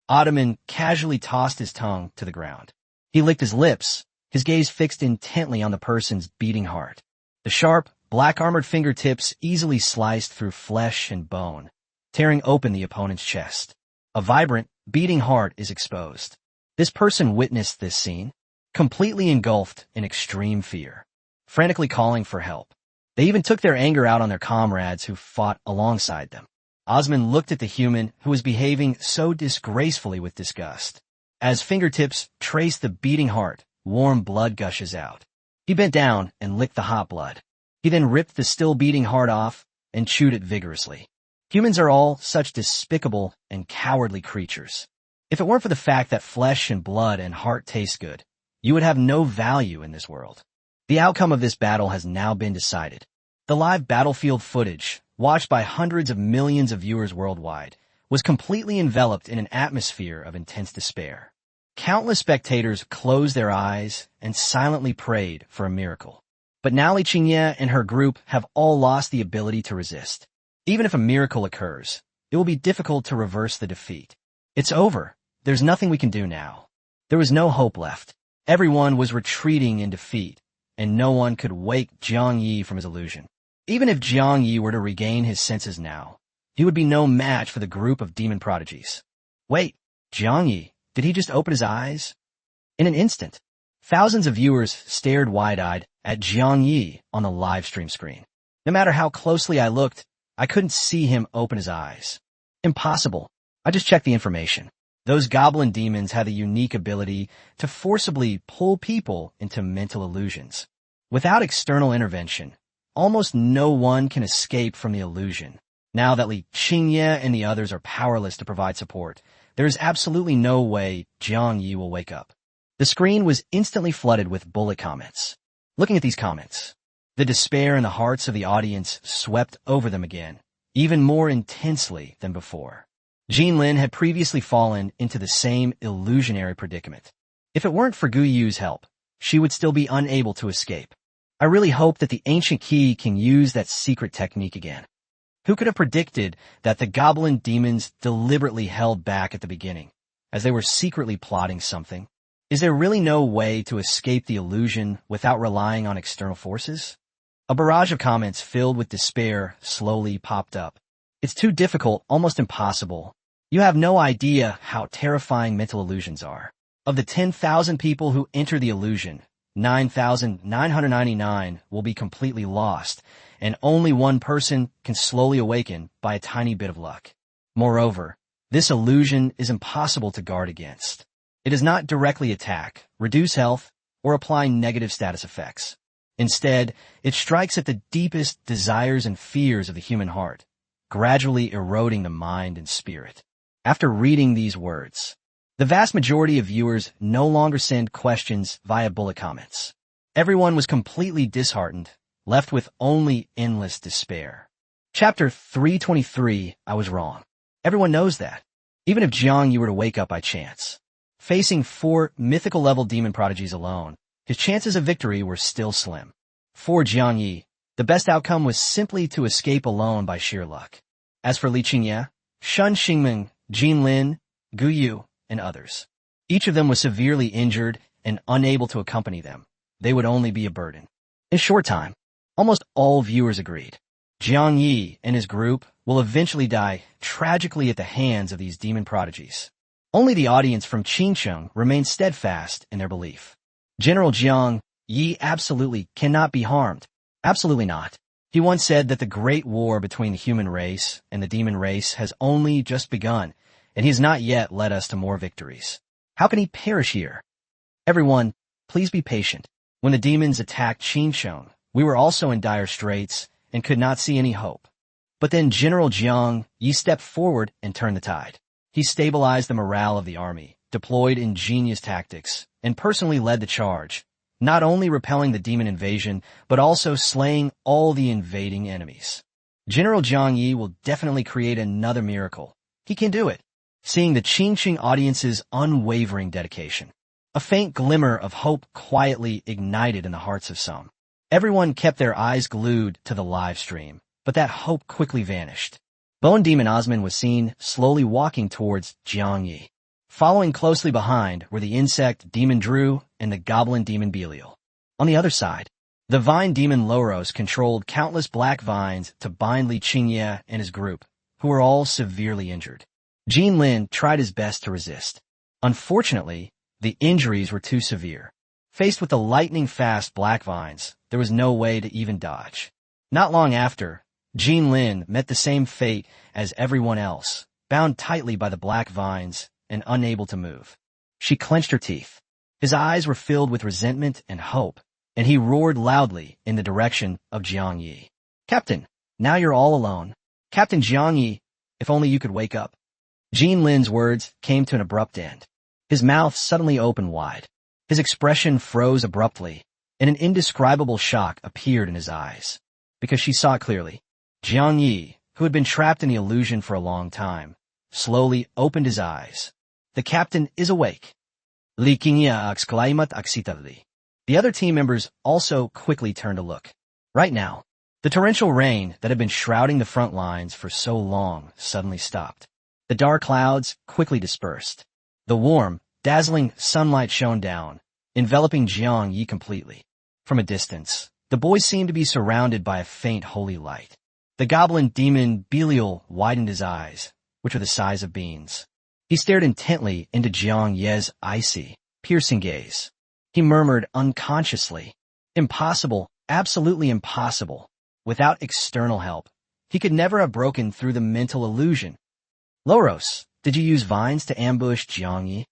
Ottoman casually tossed his tongue to the ground. He licked his lips, his gaze fixed intently on the person's beating heart. The sharp, black-armored fingertips easily sliced through flesh and bone, tearing open the opponent's chest. A vibrant, beating heart is exposed. This person witnessed this scene, completely engulfed in extreme fear, frantically calling for help. They even took their anger out on their comrades who fought alongside them. Osman looked at the human who was behaving so disgracefully with disgust. As fingertips traced the beating heart, warm blood gushes out. He bent down and licked the hot blood. He then ripped the still beating heart off and chewed it vigorously. Humans are all such despicable and cowardly creatures. If it weren't for the fact that flesh and blood and heart taste good, you would have no value in this world. The outcome of this battle has now been decided. The live battlefield footage, watched by hundreds of millions of viewers worldwide, was completely enveloped in an atmosphere of intense despair. Countless spectators closed their eyes and silently prayed for a miracle. But now Li Qingye and her group have all lost the ability to resist. Even if a miracle occurs, it will be difficult to reverse the defeat. It's over. There's nothing we can do now. There was no hope left. Everyone was retreating in defeat, and no one could wake Jiang Yi from his illusion. Even if Jiang Yi were to regain his senses now, he would be no match for the group of demon prodigies. Wait, Jiang Yi, did he just open his eyes? In an instant, thousands of viewers stared wide-eyed at Jiang Yi on the live stream screen. No matter how closely I looked, I couldn't see him open his eyes. Impossible. I just checked the information. Those goblin demons have a unique ability to forcibly pull people into mental illusions. Without external intervention, almost no one can escape from the illusion. Now that Li Qingye and the others are powerless to provide support, there is absolutely no way Jiang Yi will wake up. The screen was instantly flooded with bullet comments. Looking at these comments, the despair in the hearts of the audience swept over them again, even more intensely than before. Jean Lin had previously fallen into the same illusionary predicament. If it weren't for Gu Yu's help, she would still be unable to escape. I really hope that the ancient key can use that secret technique again. Who could have predicted that the goblin demons deliberately held back at the beginning, as they were secretly plotting something? Is there really no way to escape the illusion without relying on external forces? A barrage of comments filled with despair slowly popped up. It's too difficult, almost impossible. You have no idea how terrifying mental illusions are. Of the 10,000 people who enter the illusion, 9,999 will be completely lost, and only one person can slowly awaken by a tiny bit of luck. Moreover, this illusion is impossible to guard against. It does not directly attack, reduce health, or apply negative status effects. Instead, it strikes at the deepest desires and fears of the human heart, gradually eroding the mind and spirit. After reading these words, the vast majority of viewers no longer send questions via bullet comments. Everyone was completely disheartened, left with only endless despair. Chapter 323, I was wrong. Everyone knows that. Even if Jiang Yi were to wake up by chance, facing 4 mythical-level demon prodigies alone, his chances of victory were still slim. For Jiang Yi, the best outcome was simply to escape alone by sheer luck. As for Li Qingye, Shun Xingming, Jin Lin, Gu Yu, and others, each of them was severely injured and unable to accompany them. They would only be a burden. In a short time, almost all viewers agreed. Jiang Yi and his group will eventually die tragically at the hands of these demon prodigies. Only the audience from Qingcheng remained steadfast in their belief. General Jiang Yi absolutely cannot be harmed. Absolutely not. He once said that the great war between the human race and the demon race has only just begun, and he has not yet led us to more victories. How can he perish here? Everyone, please be patient. When the demons attacked Qingcheng, we were also in dire straits and could not see any hope. But then General Jiang Yi stepped forward and turned the tide. He stabilized the morale of the army, deployed ingenious tactics, and personally led the charge, not only repelling the demon invasion, but also slaying all the invading enemies. General Jiang Yi will definitely create another miracle. He can do it. Seeing the Qingcheng audience's unwavering dedication, a faint glimmer of hope quietly ignited in the hearts of some. Everyone kept their eyes glued to the live stream, but that hope quickly vanished. Bone Demon Osman was seen slowly walking towards Jiang Yi. Following closely behind were the insect Demon Drew and the goblin Demon Belial. On the other side, the vine Demon Loros controlled countless black vines to bind Li Qingye and his group, who were all severely injured. Jin Lin tried his best to resist. Unfortunately, the injuries were too severe. Faced with the lightning-fast black vines, there was no way to even dodge. Not long after, Jin Lin met the same fate as everyone else, bound tightly by the black vines and unable to move. She clenched her teeth. His eyes were filled with resentment and hope, and he roared loudly in the direction of Jiang Yi. "Captain, now you're all alone. Captain Jiang Yi, if only you could wake up." Jin Lin's words came to an abrupt end. His mouth suddenly opened wide. His expression froze abruptly, and an indescribable shock appeared in his eyes. Because she saw it clearly. Jiang Yi, who had been trapped in the illusion for a long time, slowly opened his eyes. "The captain is awake." Li Qingye exclaimed excitedly. The other team members also quickly turned to look. Right now, the torrential rain that had been shrouding the front lines for so long suddenly stopped. The dark clouds quickly dispersed. The warm, dazzling sunlight shone down, enveloping Jiang Yi completely. From a distance, the boys seemed to be surrounded by a faint holy light. The goblin demon Belial widened his eyes, which were the size of beans. He stared intently into Jiang Yi's icy, piercing gaze. He murmured unconsciously, "Impossible, absolutely impossible. Without external help, he could never have broken through the mental illusion." "Loros, did you use vines to ambush Jiang Yi?"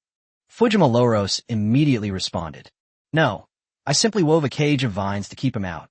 Fujima Loros immediately responded. "No, I simply wove a cage of vines to keep him out.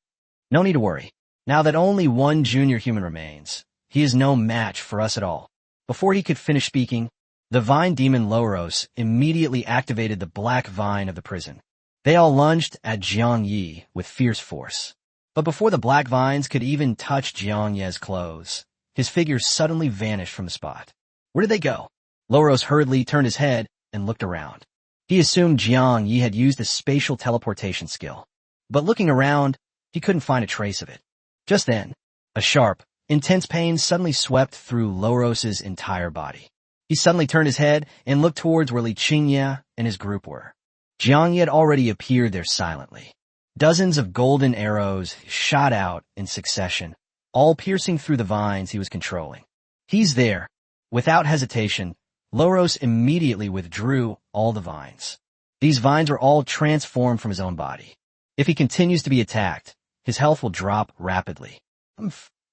No need to worry. Now that only one junior human remains, he is no match for us at all." Before he could finish speaking, the vine demon Loros immediately activated the black vine of the prison. They all lunged at Jiang Yi with fierce force. But before the black vines could even touch Jiang Yi's clothes, his figure suddenly vanished from the spot. Where did they go? Loros hurriedly turned his head and looked around. He assumed Jiang Yi had used a spatial teleportation skill. But looking around, he couldn't find a trace of it. Just then, a sharp, intense pain suddenly swept through Loros's entire body. He suddenly turned his head and looked towards where Li Qingye and his group were. Jiang Yi had already appeared there silently. Dozens of golden arrows shot out in succession, all piercing through the vines he was controlling. "He's there." Without hesitation, Loros immediately withdrew all the vines. These vines were all transformed from his own body. If he continues to be attacked, his health will drop rapidly.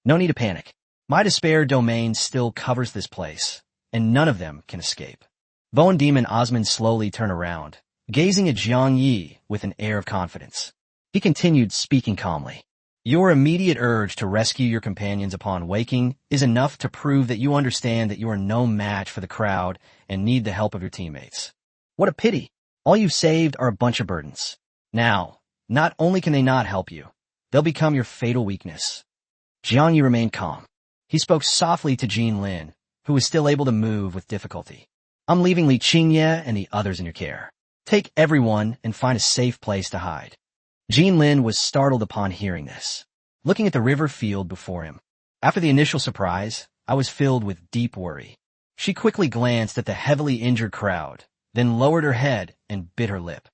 No need to panic. My despair domain still covers this place, and none of them can escape. Bone Demon Osman slowly turned around, gazing at Jiang Yi with an air of confidence. He continued speaking calmly. Your immediate urge to rescue your companions upon waking is enough to prove that you understand that you are no match for the crowd and need the help of your teammates. What a pity. All you've saved are a bunch of burdens. Now, not only can they not help you, they'll become your fatal weakness. Jiang Yi remained calm. He spoke softly to Jin Lin, who was still able to move with difficulty. I'm leaving Li Qingye and the others in your care. Take everyone and find a safe place to hide. Jin Lin was startled upon hearing this, looking at the river field before him. After the initial surprise, I was filled with deep worry. She quickly glanced at the heavily injured crowd, then lowered her head and bit her lip.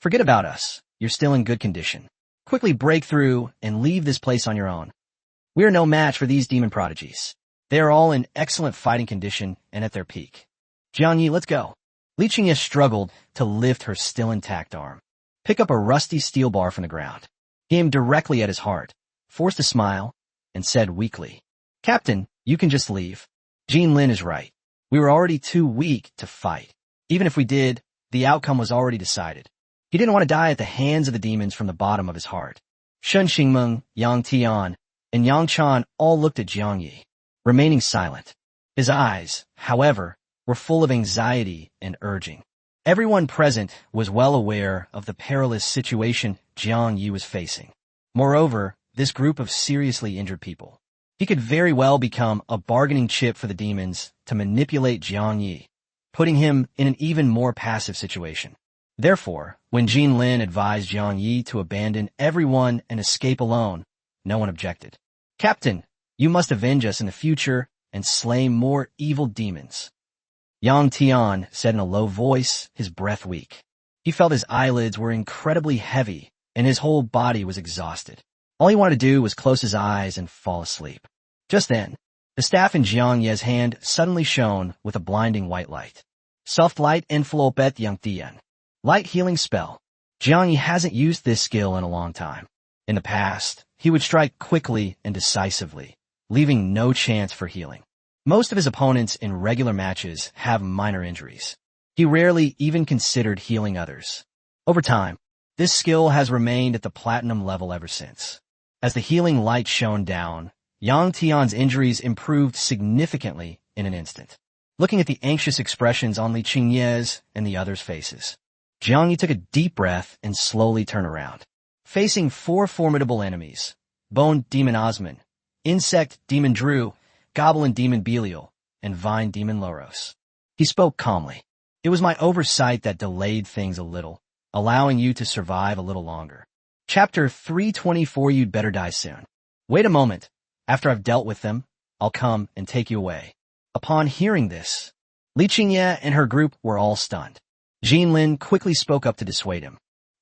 Forget about us. You're still in good condition. Quickly break through and leave this place on your own. We are no match for these demon prodigies. They are all in excellent fighting condition and at their peak. Jiang Yi, let's go. Li Qingye struggled to lift her still intact arm. Pick up a rusty steel bar from the ground. He aimed directly at his heart, forced a smile, and said weakly, Captain, you can just leave. Jin Lin is right. We were already too weak to fight. Even if we did, the outcome was already decided. He didn't want to die at the hands of the demons from the bottom of his heart. Shen Xingmeng, Yang Tian, and Yang Chan all looked at Jiang Yi, remaining silent. His eyes, however, were full of anxiety and urging. Everyone present was well aware of the perilous situation Jiang Yi was facing. Moreover, this group of seriously injured people. He could very well become a bargaining chip for the demons to manipulate Jiang Yi, putting him in an even more passive situation. Therefore, when Jin Lin advised Jiang Yi to abandon everyone and escape alone, no one objected. Captain, you must avenge us in the future and slay more evil demons. Yang Tian said in a low voice, his breath weak. He felt his eyelids were incredibly heavy and his whole body was exhausted. All he wanted to do was close his eyes and fall asleep. Just then, the staff in Jiang Ye's hand suddenly shone with a blinding white light. Soft light enveloped Yang Tian. Light healing spell. Jiang Yi hasn't used this skill in a long time. In the past, he would strike quickly and decisively, leaving no chance for healing. Most of his opponents in regular matches have minor injuries. He rarely even considered healing others. Over time, this skill has remained at the platinum level ever since. As the healing light shone down, Yang Tian's injuries improved significantly in an instant. Looking at the anxious expressions on Li Qingye's and the others' faces, Jiang Yi took a deep breath and slowly turned around. Facing four formidable enemies, Bone Demon Osman, Insect Demon Drew, Goblin Demon Belial, and Vine Demon Loros. He spoke calmly. It was my oversight that delayed things a little, allowing you to survive a little longer. Chapter 324. You'd better die soon. Wait a moment. After I've dealt with them, I'll come and take you away. Upon hearing this, Li Qingye and her group were all stunned. Jin Lin quickly spoke up to dissuade him.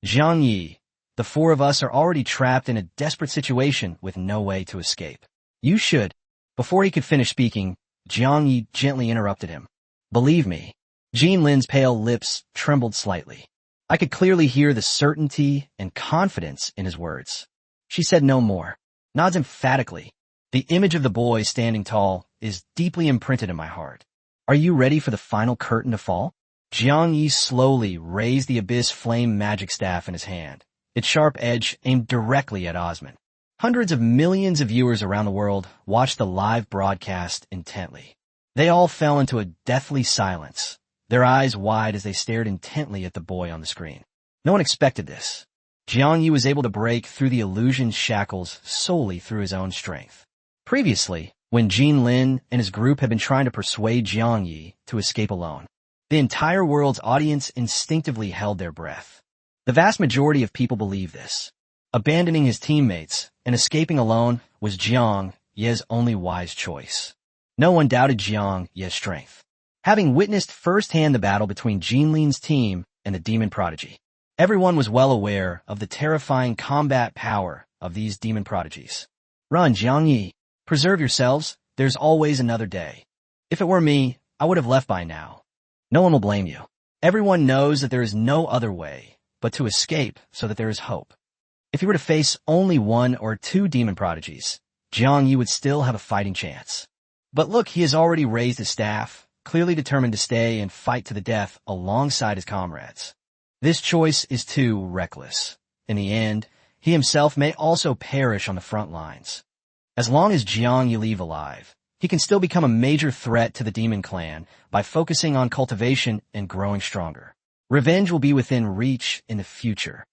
Jiang Yi, the four of us are already trapped in a desperate situation with no way to escape. You should. Before he could finish speaking, Jiang Yi gently interrupted him. Believe me. Jin Lin's pale lips trembled slightly. I could clearly hear the certainty and confidence in his words. She said no more, nods emphatically. The image of the boy standing tall is deeply imprinted in my heart. Are you ready for the final curtain to fall? Jiang Yi slowly raised the abyss flame magic staff in his hand, its sharp edge aimed directly at Osman. Hundreds of millions of viewers around the world watched the live broadcast intently. They all fell into a deathly silence, their eyes wide as they stared intently at the boy on the screen. No one expected this. Jiang Yi was able to break through the illusion's shackles solely through his own strength. Previously, when Jin Lin and his group had been trying to persuade Jiang Yi to escape alone, the entire world's audience instinctively held their breath. The vast majority of people believed this. Abandoning his teammates and escaping alone was Jiang Ye's only wise choice. No one doubted Jiang Ye's strength. Having witnessed firsthand the battle between Jin Lin's team and the demon prodigy, everyone was well aware of the terrifying combat power of these demon prodigies. Run, Jiang Yi. Preserve yourselves. There's always another day. If it were me, I would have left by now. No one will blame you. Everyone knows that there is no other way but to escape so that there is hope. If he were to face only one or two demon prodigies, Jiang Yi would still have a fighting chance. But look, he has already raised his staff, clearly determined to stay and fight to the death alongside his comrades. This choice is too reckless. In the end, he himself may also perish on the front lines. As long as Jiang Yi live alive, he can still become a major threat to the demon clan by focusing on cultivation and growing stronger. Revenge will be within reach in the future.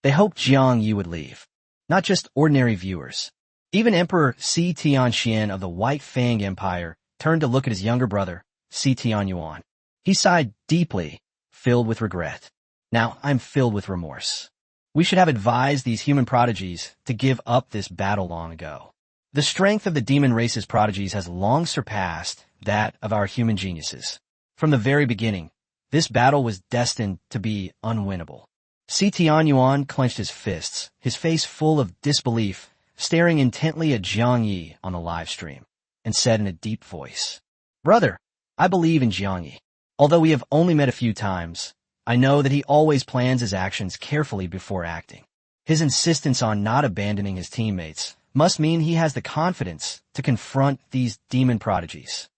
They hoped Jiang Yi would leave. Not just ordinary viewers. Even Emperor Si Tianxian of the White Fang Empire turned to look at his younger brother, Si Tianyuan. He sighed deeply, filled with regret. Now I'm filled with remorse. We should have advised these human prodigies to give up this battle long ago. The strength of the demon race's prodigies has long surpassed that of our human geniuses. From the very beginning, this battle was destined to be unwinnable. Si Tianyuan clenched his fists, his face full of disbelief, staring intently at Jiang Yi on the live stream, and said in a deep voice, "Brother, I believe in Jiang Yi. Although we have only met a few times, I know that he always plans his actions carefully before acting. His insistence on not abandoning his teammates must mean he has the confidence to confront these demon prodigies."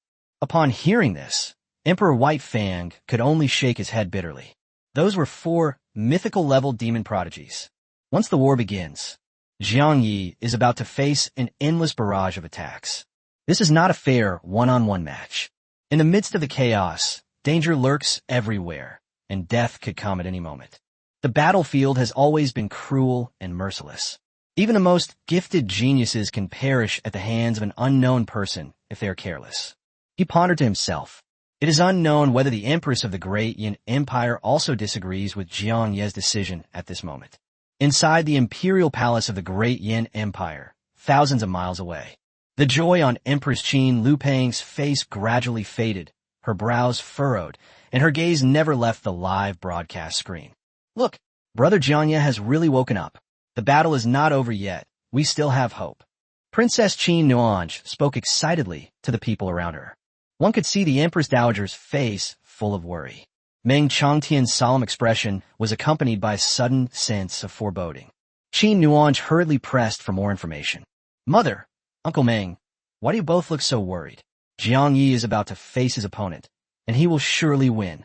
Upon hearing this, Emperor White Fang could only shake his head bitterly. Those were 4 mythical-level demon prodigies. Once the war begins, Jiang Yi is about to face an endless barrage of attacks. This is not a fair one-on-one match. In the midst of the chaos, danger lurks everywhere, and death could come at any moment. The battlefield has always been cruel and merciless. Even the most gifted geniuses can perish at the hands of an unknown person if they are careless. He pondered to himself. It is unknown whether the Empress of the Great Yin Empire also disagrees with Jiang Yi's decision at this moment. Inside the imperial palace of the Great Yin Empire, thousands of miles away, the joy on Empress Qin Lupang's face gradually faded, her brows furrowed, and her gaze never left the live broadcast screen. "Look, Brother Jiang Yi has really woken up. The battle is not over yet. We still have hope." Princess Qin Nuange spoke excitedly to the people around her. One could see the Empress Dowager's face full of worry. Meng Changtian's solemn expression was accompanied by a sudden sense of foreboding. Qin Nuange hurriedly pressed for more information. "Mother, Uncle Meng, why do you both look so worried? Jiang Yi is about to face his opponent, and he will surely win."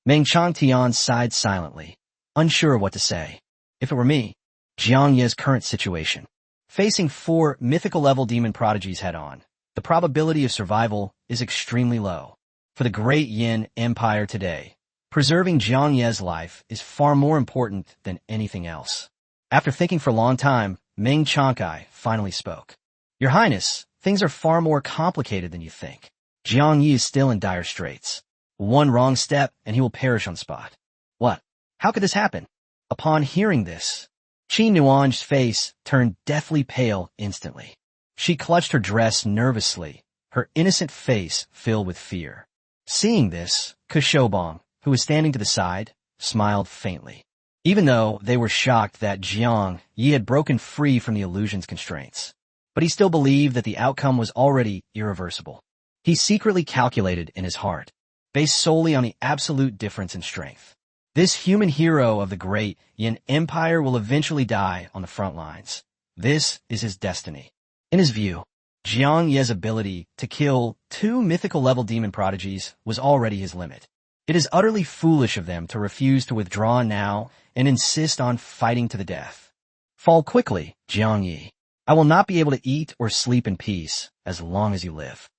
Meng Changtian sighed silently, unsure of what to say. If it were me, Jiang Yi's current situation, facing 4 mythical-level demon prodigies head-on, the probability of survival is extremely low. For the Great Yin Empire today, preserving Jiang Yi's life is far more important than anything else. After thinking for a long time, Meng Changkai finally spoke. "Your Highness, things are far more complicated than you think. Jiang Yi is still in dire straits. One wrong step and he will perish on the spot." "What? How could this happen?" Upon hearing this, Qin Nuange's face turned deathly pale instantly. She clutched her dress nervously, her innocent face filled with fear. Seeing this, Kushobong, who was standing to the side, smiled faintly. Even though they were shocked that Jiang Yi had broken free from the illusion's constraints. But he still believed that the outcome was already irreversible. He secretly calculated in his heart, based solely on the absolute difference in strength. This human hero of the Great Yin Empire will eventually die on the front lines. This is his destiny. In his view, Jiang Yi's ability to kill 2 mythical-level demon prodigies was already his limit. It is utterly foolish of them to refuse to withdraw now and insist on fighting to the death. "Fall quickly, Jiang Yi. I will not be able to eat or sleep in peace as long as you live."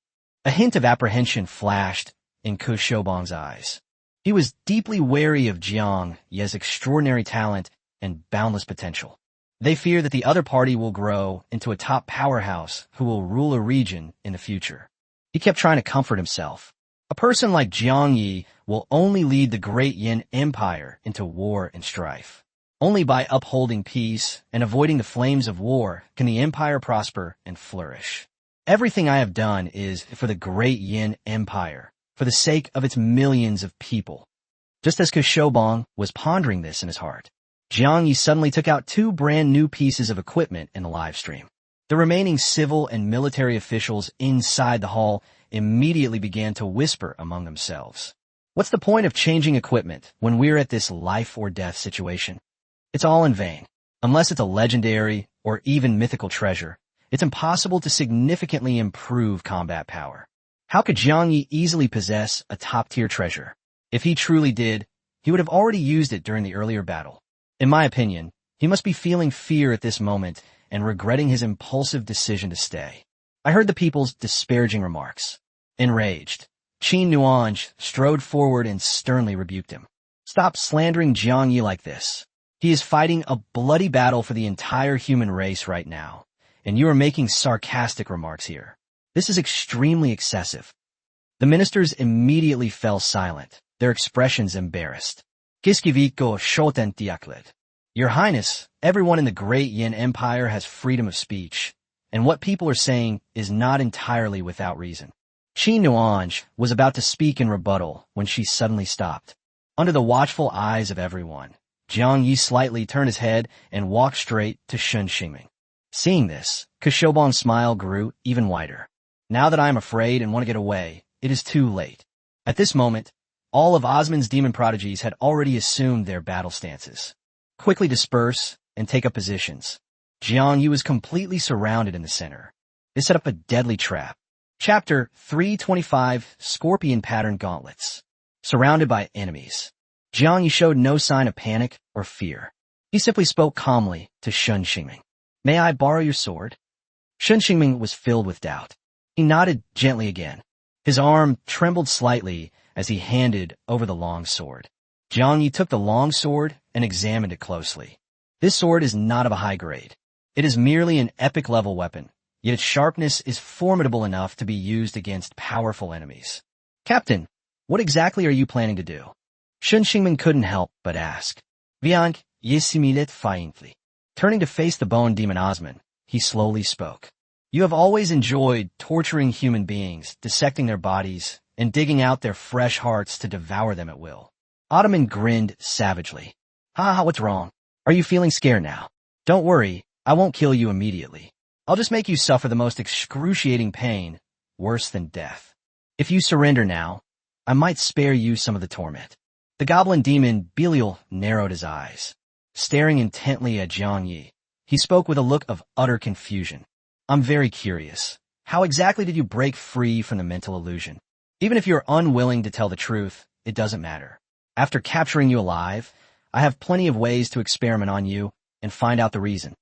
A hint of apprehension flashed in Kushobong's eyes. He was deeply wary of Jiang Yi's extraordinary talent and boundless potential. They fear that the other party will grow into a top powerhouse who will rule a region in the future. He kept trying to comfort himself. A person like Jiang Yi will only lead the Great Yin Empire into war and strife. Only by upholding peace and avoiding the flames of war can the empire prosper and flourish. Everything I have done is for the Great Yin Empire, for the sake of its millions of people. Just as Kushobong was pondering this in his heart, Jiang Yi suddenly took out 2 brand new pieces of equipment in the live stream. The remaining civil and military officials inside the hall immediately began to whisper among themselves. "What's the point of changing equipment when we're at this life or death situation? It's all in vain. Unless it's a legendary or even mythical treasure, it's impossible to significantly improve combat power. How could Jiang Yi easily possess a top-tier treasure? If he truly did, he would have already used it during the earlier battle. In my opinion, he must be feeling fear at this moment and regretting his impulsive decision to stay. I heard the people's disparaging remarks. Enraged, Qin Nuange strode forward and sternly rebuked him. Stop slandering Jiang Yi like this. He is fighting a bloody battle for the entire human race right now, and you are making sarcastic remarks here. This is extremely excessive. The ministers immediately fell silent, their expressions embarrassed. Kiskiviko shoten tiaklet. Your Highness, everyone in the Great Yin Empire has freedom of speech, and what people are saying is not entirely without reason. Qin Nuange was about to speak in rebuttal when she suddenly stopped. Under the watchful eyes of everyone, Jiang Yi slightly turned his head and walked straight to Shun Xingming. Seeing this, Kashobong's smile grew even wider. Now that I am afraid and want to get away, it is too late. At this moment, all of Osman's demon prodigies had already assumed their battle stances. Quickly disperse and take up positions. Jiang Yi was completely surrounded in the center. They set up a deadly trap. Chapter 325, Scorpion Pattern Gauntlets. Surrounded by enemies, Jiang Yi showed no sign of panic or fear. He simply spoke calmly to Shun Xingming. May I borrow your sword? Shun Xingming was filled with doubt. He nodded gently again. His arm trembled slightly as he handed over the long sword. Jiang Yi took the long sword and examined it closely. This sword is not of a high grade. It is merely an epic level weapon, yet its sharpness is formidable enough to be used against powerful enemies. Captain, what exactly are you planning to do? Shun Xingming couldn't help but ask. Viank yesimilet faintly. Turning to face the bone demon Osman, he slowly spoke. You have always enjoyed torturing human beings, dissecting their bodies, and digging out their fresh hearts to devour them at will. Ottoman grinned savagely. Ha, what's wrong? Are you feeling scared now? Don't worry, I won't kill you immediately. I'll just make you suffer the most excruciating pain, worse than death. If you surrender now, I might spare you some of the torment. The goblin demon Belial narrowed his eyes. Staring intently at Jiang Yi, he spoke with a look of utter confusion. I'm very curious. How exactly did you break free from the mental illusion? Even if you're unwilling to tell the truth, it doesn't matter. After capturing you alive, I have plenty of ways to experiment on you and find out the reason.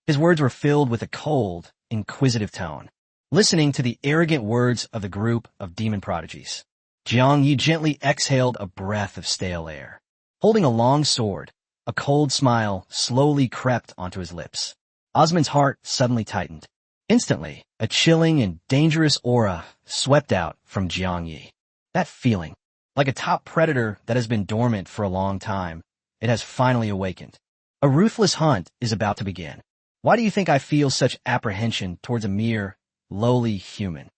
His words were filled with a cold, inquisitive tone. Listening to the arrogant words of the group of demon prodigies, Jiang Yi gently exhaled a breath of stale air. Holding a long sword, a cold smile slowly crept onto his lips. Osman's heart suddenly tightened. Instantly, a chilling and dangerous aura swept out from Jiang Yi. That feeling, like a top predator that has been dormant for a long time, it has finally awakened. A ruthless hunt is about to begin. Why do you think I feel such apprehension towards a mere, lowly human?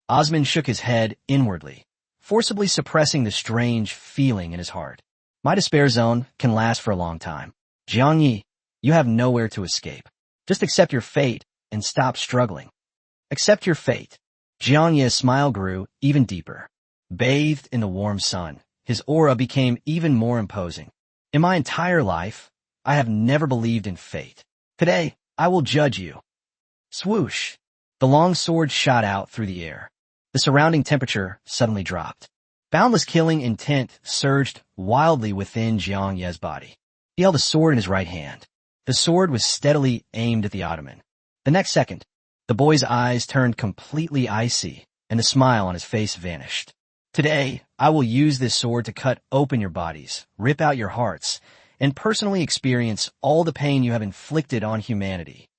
Osman shook his head inwardly, forcibly suppressing the strange feeling in his heart. My despair zone can last for a long time. Jiang Yi, you have nowhere to escape. Just accept your fate and stop struggling. Accept your fate. Jiang Yi's smile grew even deeper. Bathed in the warm sun, his aura became even more imposing. In my entire life, I have never believed in fate. Today, I will judge you. Swoosh! The long sword shot out through the air. The surrounding temperature suddenly dropped. Boundless killing intent surged wildly within Jiang Yi's body. He held a sword in his right hand. The sword was steadily aimed at the Ottoman. The next second, the boy's eyes turned completely icy, and the smile on his face vanished. Today, I will use this sword to cut open your bodies, rip out your hearts, and personally experience all the pain you have inflicted on humanity.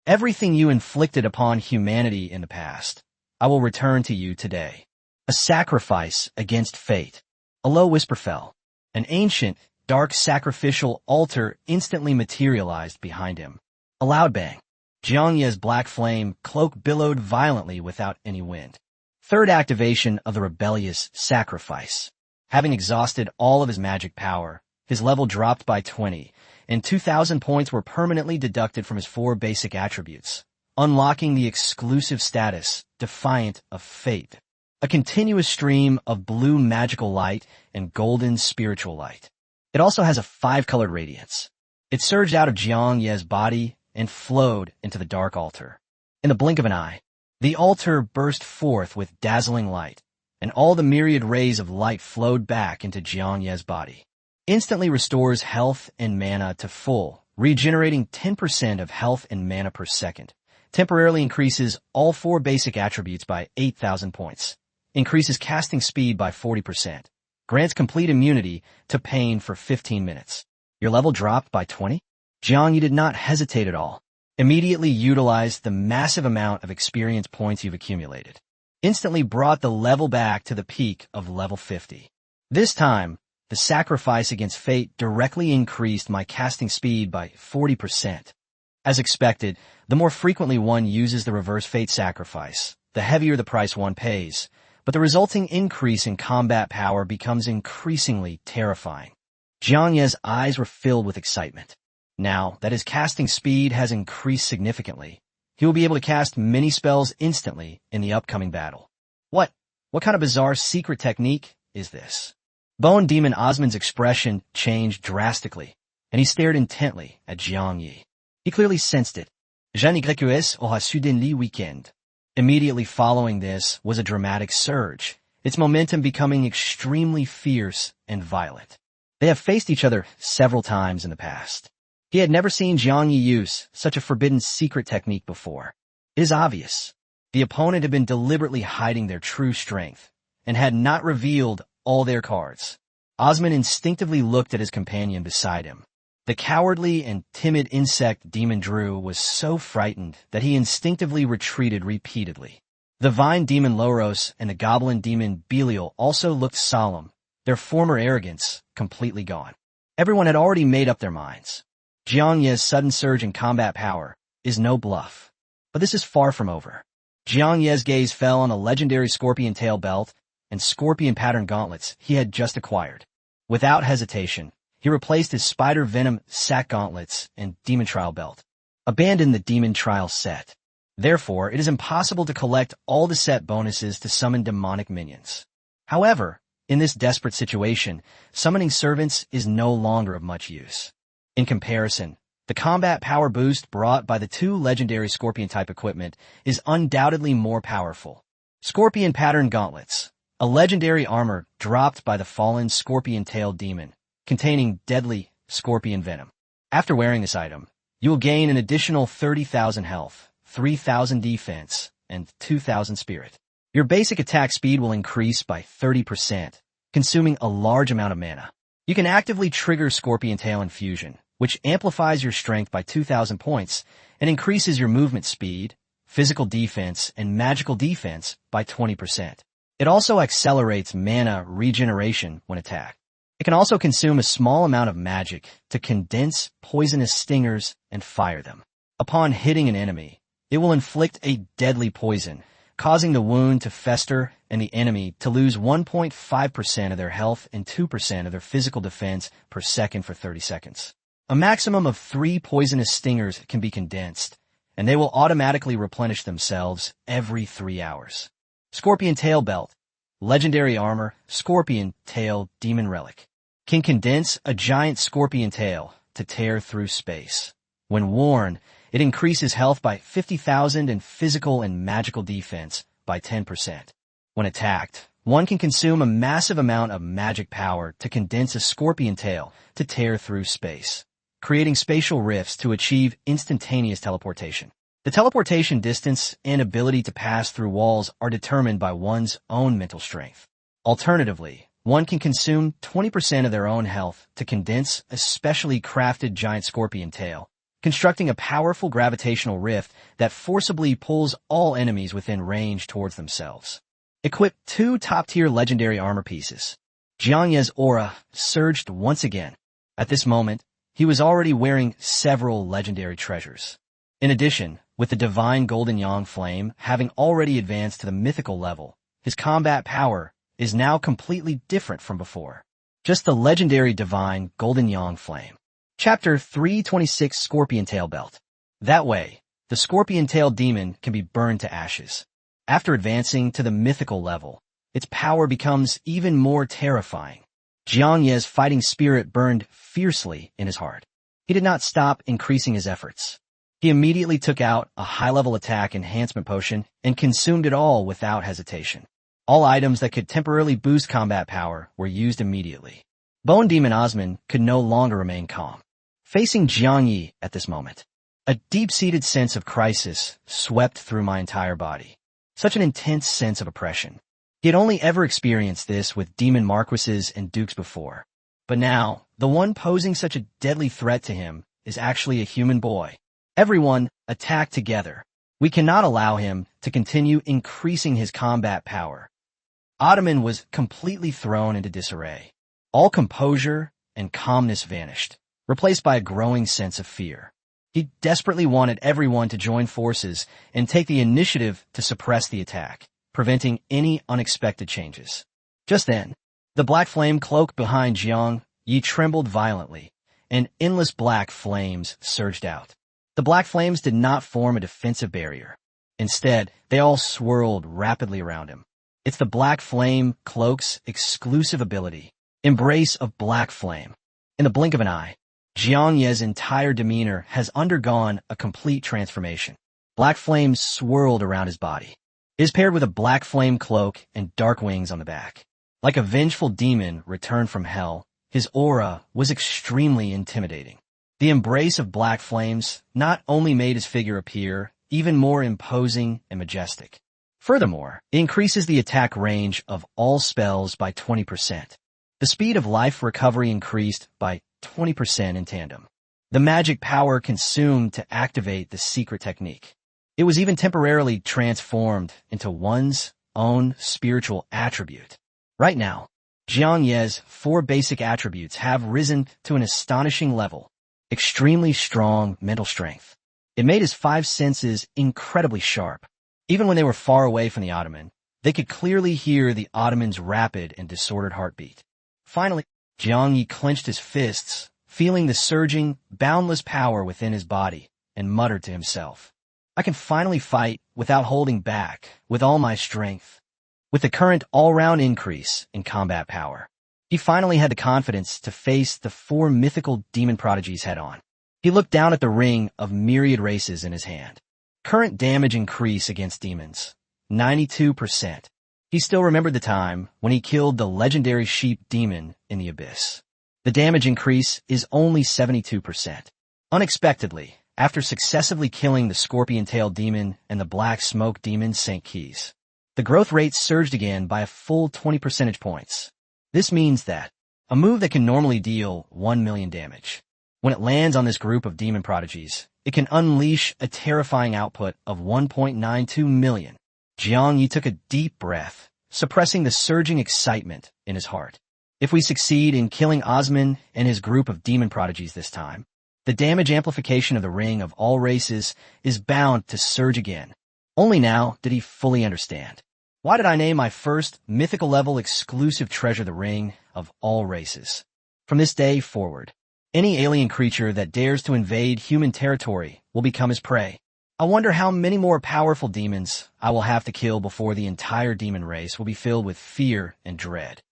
Everything you inflicted upon humanity in the past, I will return to you today. A sacrifice against fate. A low whisper fell. An ancient, dark sacrificial altar instantly materialized behind him. A loud bang. Jiang Yi's black flame cloak billowed violently without any wind. Third activation of the rebellious sacrifice. Having exhausted all of his magic power, his level dropped by 20, and 2,000 points were permanently deducted from his 4 basic attributes, unlocking the exclusive status, Defiant of Fate. A continuous stream of blue magical light and golden spiritual light. It also has a 5-colored radiance. It surged out of Jiang Ye's body and flowed into the dark altar. In the blink of an eye, the altar burst forth with dazzling light, and all the myriad rays of light flowed back into Jiang Ye's body. Instantly restores health and mana to full, regenerating 10% of health and mana per second. Temporarily increases all 4 basic attributes by 8,000 points. Increases casting speed by 40%. Grants complete immunity to pain for 15 minutes. Your level dropped by 20? Jiang Yi did not hesitate at all. Immediately utilized the massive amount of experience points you've accumulated. Instantly brought the level back to the peak of level 50. This time, the sacrifice against fate directly increased my casting speed by 40%. As expected, the more frequently one uses the reverse fate sacrifice, the heavier the price one pays, but the resulting increase in combat power becomes increasingly terrifying. Jiang Ye's eyes were filled with excitement. Now that his casting speed has increased significantly, he will be able to cast many spells instantly in the upcoming battle. What kind of bizarre secret technique is this? Bone Demon Osman's expression changed drastically, and he stared intently at Jiang Yi. He clearly sensed it. J'anicaps aura soudainement weekend. Immediately following this was a dramatic surge, its momentum becoming extremely fierce and violent. They have faced each other several times in the past. He had never seen Jiang Yi use such a forbidden secret technique before. It is obvious. The opponent had been deliberately hiding their true strength and had not revealed all their cards. Osman instinctively looked at his companion beside him. The cowardly and timid insect demon Drew was so frightened that he instinctively retreated repeatedly. The vine demon Loros and the goblin demon Belial also looked solemn, their former arrogance completely gone. Everyone had already made up their minds. Jiang Ye's sudden surge in combat power is no bluff. But this is far from over. Jiang Ye's gaze fell on a legendary scorpion tail belt and scorpion pattern gauntlets he had just acquired. Without hesitation, he replaced his spider venom sack gauntlets and demon trial belt. Abandon the demon trial set. Therefore, it is impossible to collect all the set bonuses to summon demonic minions. However, in this desperate situation, summoning servants is no longer of much use. In comparison, the combat power boost brought by the 2 legendary scorpion-type equipment is undoubtedly more powerful. Scorpion Pattern Gauntlets, a legendary armor dropped by the fallen scorpion-tailed demon, containing deadly scorpion venom. After wearing this item, you will gain an additional 30,000 health, 3,000 defense, and 2,000 spirit. Your basic attack speed will increase by 30%, consuming a large amount of mana. You can actively trigger Scorpion Tail Infusion, which amplifies your strength by 2,000 points and increases your movement speed, physical defense, and magical defense by 20%. It also accelerates mana regeneration when attacked. It can also consume a small amount of magic to condense poisonous stingers and fire them. Upon hitting an enemy, it will inflict a deadly poison, causing the wound to fester and the enemy to lose 1.5% of their health and 2% of their physical defense per second for 30 seconds. A maximum of 3 poisonous stingers can be condensed, and they will automatically replenish themselves every 3 hours. Scorpion Tail Belt, Legendary Armor, Scorpion Tail Demon Relic, can condense a giant scorpion tail to tear through space. When worn, it increases health by 50,000 and physical and magical defense by 10%. When attacked, one can consume a massive amount of magic power to condense a scorpion tail to tear through space, creating spatial rifts to achieve instantaneous teleportation. The teleportation distance and ability to pass through walls are determined by one's own mental strength. Alternatively, one can consume 20% of their own health to condense a specially crafted giant scorpion tail, constructing a powerful gravitational rift that forcibly pulls all enemies within range towards themselves. Equip 2 top-tier legendary armor pieces. Jiang Ye's aura surged once again. At this moment, he was already wearing several legendary treasures. In addition, with the divine golden yang flame having already advanced to the mythical level, his combat power is now completely different from before. Just the legendary divine golden yang flame. Chapter 326 Scorpion Tail Belt. That way, the scorpion tail demon can be burned to ashes. After advancing to the mythical level, its power becomes even more terrifying. Jiang Ye's fighting spirit burned fiercely in his heart. He did not stop increasing his efforts. He immediately took out a high-level attack enhancement potion and consumed it all without hesitation. All items that could temporarily boost combat power were used immediately. Bone Demon Osman could no longer remain calm. Facing Jiang Yi at this moment, a deep-seated sense of crisis swept through my entire body. Such an intense sense of oppression. He had only ever experienced this with demon marquises and dukes before. But now, the one posing such a deadly threat to him is actually a human boy. Everyone, attack together. We cannot allow him to continue increasing his combat power. Ottoman was completely thrown into disarray. All composure and calmness vanished, replaced by a growing sense of fear. He desperately wanted everyone to join forces and take the initiative to suppress the attack, preventing any unexpected changes. Just then, the black flame cloak behind Jiang Yi trembled violently, and endless black flames surged out. The black flames did not form a defensive barrier. Instead, they all swirled rapidly around him. It's the black flame cloak's exclusive ability, Embrace of Black Flame. In the blink of an eye, Jiang Yi's entire demeanor has undergone a complete transformation. Black flames swirled around his body. It is paired with a black flame cloak and dark wings on the back. Like a vengeful demon returned from hell, his aura was extremely intimidating. The embrace of black flames not only made his figure appear even more imposing and majestic. Furthermore, it increases the attack range of all spells by 20%. The speed of life recovery increased by 20% in tandem. The magic power consumed to activate the secret technique. It was even temporarily transformed into one's own spiritual attribute. Right now, Jiang Yi's 4 basic attributes have risen to an astonishing level. Extremely strong mental strength. It made his 5 senses incredibly sharp. Even when they were far away from the Ottoman, they could clearly hear the Ottoman's rapid and disordered heartbeat. Finally, Jiang Yi clenched his fists, feeling the surging, boundless power within his body, and muttered to himself, I can finally fight without holding back, with all my strength. With the current all-round increase in combat power, he finally had the confidence to face the 4 mythical demon prodigies head-on. He looked down at the ring of myriad races in his hand. Current damage increase against demons, 92%. He still remembered the time when he killed the legendary sheep demon in the abyss. The damage increase is only 72%. Unexpectedly, after successively killing the scorpion-tailed demon and the black smoke demon St. Keys, the growth rate surged again by a full 20 percentage points. This means that a move that can normally deal 1 million damage, when it lands on this group of demon prodigies, it can unleash a terrifying output of 1.92 million. Jiang Yi took a deep breath, suppressing the surging excitement in his heart. If we succeed in killing Osman and his group of demon prodigies this time, the damage amplification of the Ring of All Races is bound to surge again. Only now did he fully understand. Why did I name my first mythical level exclusive treasure the Ring of All Races? From this day forward, any alien creature that dares to invade human territory will become his prey. I wonder how many more powerful demons I will have to kill before the entire demon race will be filled with fear and dread.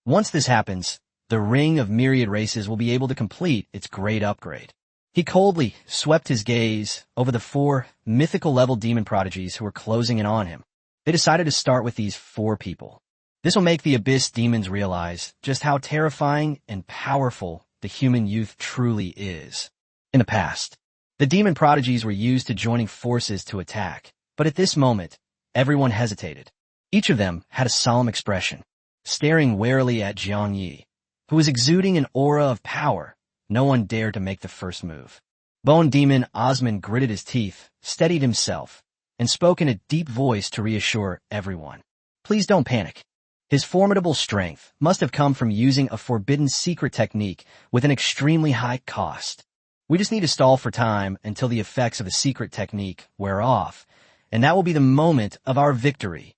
Once this happens, the Ring of Myriad Races will be able to complete its great upgrade. He coldly swept his gaze over the 4 mythical-level demon prodigies who were closing in on him. They decided to start with these 4 people. This will make the Abyss demons realize just how terrifying and powerful the human youth truly is. In the past, the demon prodigies were used to joining forces to attack, but at this moment, everyone hesitated. Each of them had a solemn expression, staring warily at Jiang Yi, who was exuding an aura of power. No one dared to make the first move. Bone Demon Osman gritted his teeth, steadied himself, and spoke in a deep voice to reassure everyone. Please don't panic. His formidable strength must have come from using a forbidden secret technique with an extremely high cost. We just need to stall for time until the effects of the secret technique wear off, and that will be the moment of our victory.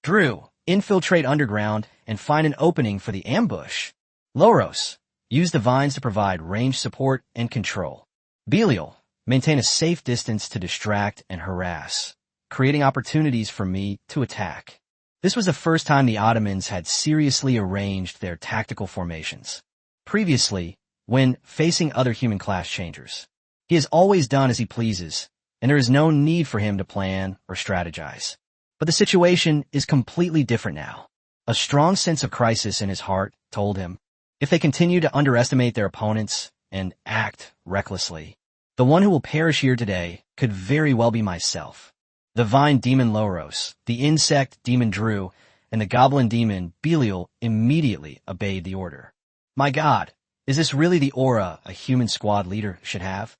Drew, infiltrate underground and find an opening for the ambush. Loros, use the vines to provide range support and control. Belial, maintain a safe distance to distract and harass, creating opportunities for me to attack. This was the first time the Ottomans had seriously arranged their tactical formations. Previously, when facing other human class changers. He has always done as he pleases, and there is no need for him to plan or strategize. But the situation is completely different now. A strong sense of crisis in his heart told him, if they continue to underestimate their opponents and act recklessly, the one who will perish here today could very well be myself. The vine demon Loros, the insect demon Drew, and the goblin demon Belial immediately obeyed the order. My God, is this really the aura a human squad leader should have?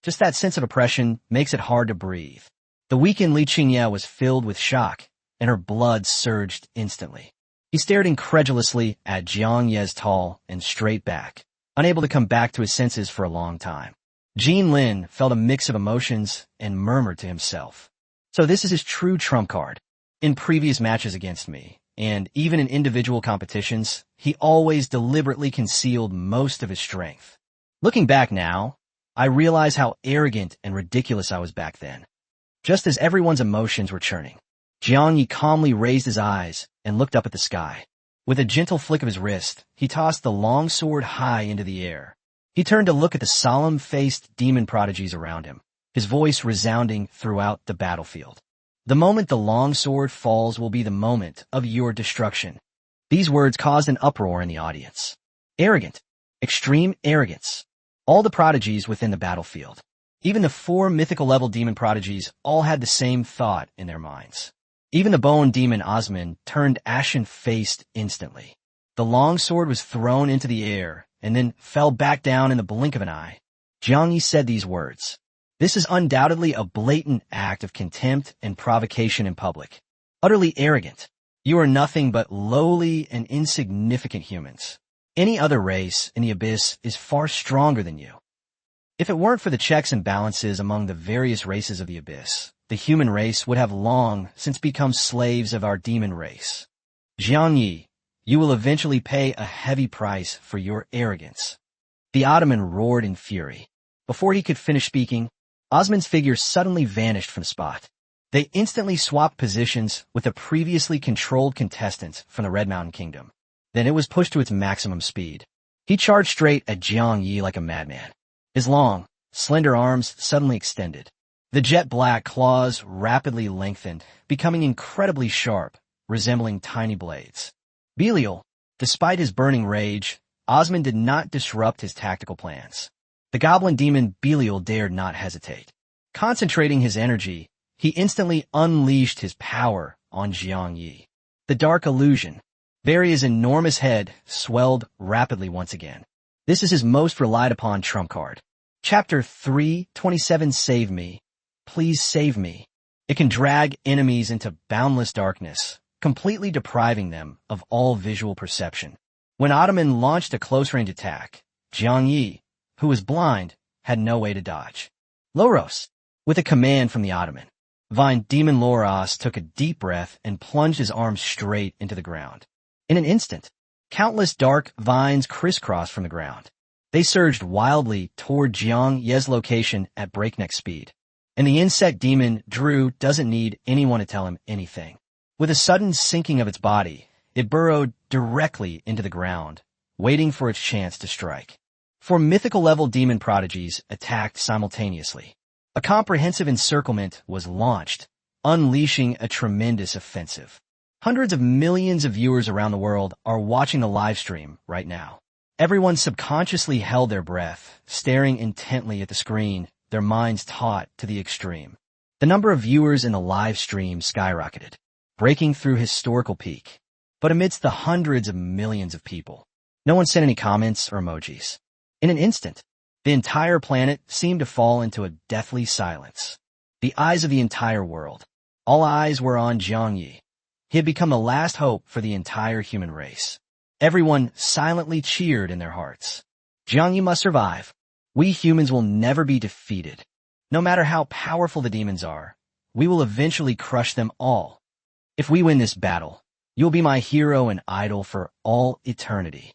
Just that sense of oppression makes it hard to breathe. The weakened Li Qingye was filled with shock, and her blood surged instantly. He stared incredulously at Jiang Ye's tall and straight back, unable to come back to his senses for a long time. Jean Lin felt a mix of emotions and murmured to himself. So this is his true trump card. In previous matches against me, and even in individual competitions, he always deliberately concealed most of his strength. Looking back now, I realize how arrogant and ridiculous I was back then. Just as everyone's emotions were churning, Jiang Yi calmly raised his eyes and looked up at the sky. With a gentle flick of his wrist, he tossed the long sword high into the air. He turned to look at the solemn-faced demon prodigies around him, his voice resounding throughout the battlefield. The moment the long sword falls will be the moment of your destruction. These words caused an uproar in the audience. Arrogant. Extreme arrogance. All the prodigies within the battlefield, even the 4 mythical-level demon prodigies, all had the same thought in their minds. Even the bone demon Osman turned ashen-faced instantly. The long sword was thrown into the air and then fell back down in the blink of an eye. Jiang Yi said these words. This is undoubtedly a blatant act of contempt and provocation in public. Utterly arrogant. You are nothing but lowly and insignificant humans. Any other race in the abyss is far stronger than you. If it weren't for the checks and balances among the various races of the abyss, the human race would have long since become slaves of our demon race. Jiang Yi, you will eventually pay a heavy price for your arrogance. The Ottoman roared in fury. Before he could finish speaking, Osman's figure suddenly vanished from the spot. They instantly swapped positions with the previously controlled contestant from the Red Mountain Kingdom. Then it was pushed to its maximum speed. He charged straight at Jiang Yi like a madman. His long, slender arms suddenly extended. The jet-black claws rapidly lengthened, becoming incredibly sharp, resembling tiny blades. Belial, despite his burning rage, Osman did not disrupt his tactical plans. The goblin demon Belial dared not hesitate. Concentrating his energy, he instantly unleashed his power on Jiang Yi. The dark illusion. Varia's enormous head swelled rapidly once again. This is his most relied upon trump card. Chapter 327 Save Me. Please save me. It can drag enemies into boundless darkness, completely depriving them of all visual perception. When Ottoman launched a close-range attack, Jiang Yi, who was blind, had no way to dodge. Loros. With a command from the Ottoman, Vine Demon Loros took a deep breath and plunged his arms straight into the ground. In an instant, countless dark vines crisscrossed from the ground. They surged wildly toward Jiang Ye's location at breakneck speed. And the insect demon Drew doesn't need anyone to tell him anything. With a sudden sinking of its body, it burrowed directly into the ground, waiting for its chance to strike. 4 mythical-level demon prodigies attacked simultaneously. A comprehensive encirclement was launched, unleashing a tremendous offensive. Hundreds of millions of viewers around the world are watching the live stream right now. Everyone subconsciously held their breath, staring intently at the screen, their minds taut to the extreme. The number of viewers in the live stream skyrocketed, breaking through historical peak. But amidst the hundreds of millions of people, no one sent any comments or emojis. In an instant, the entire planet seemed to fall into a deathly silence. The eyes of the entire world. All eyes were on Jiang Yi. He had become the last hope for the entire human race. Everyone silently cheered in their hearts. Jiang Yi must survive. We humans will never be defeated. No matter how powerful the demons are, we will eventually crush them all. If we win this battle, you'll be my hero and idol for all eternity.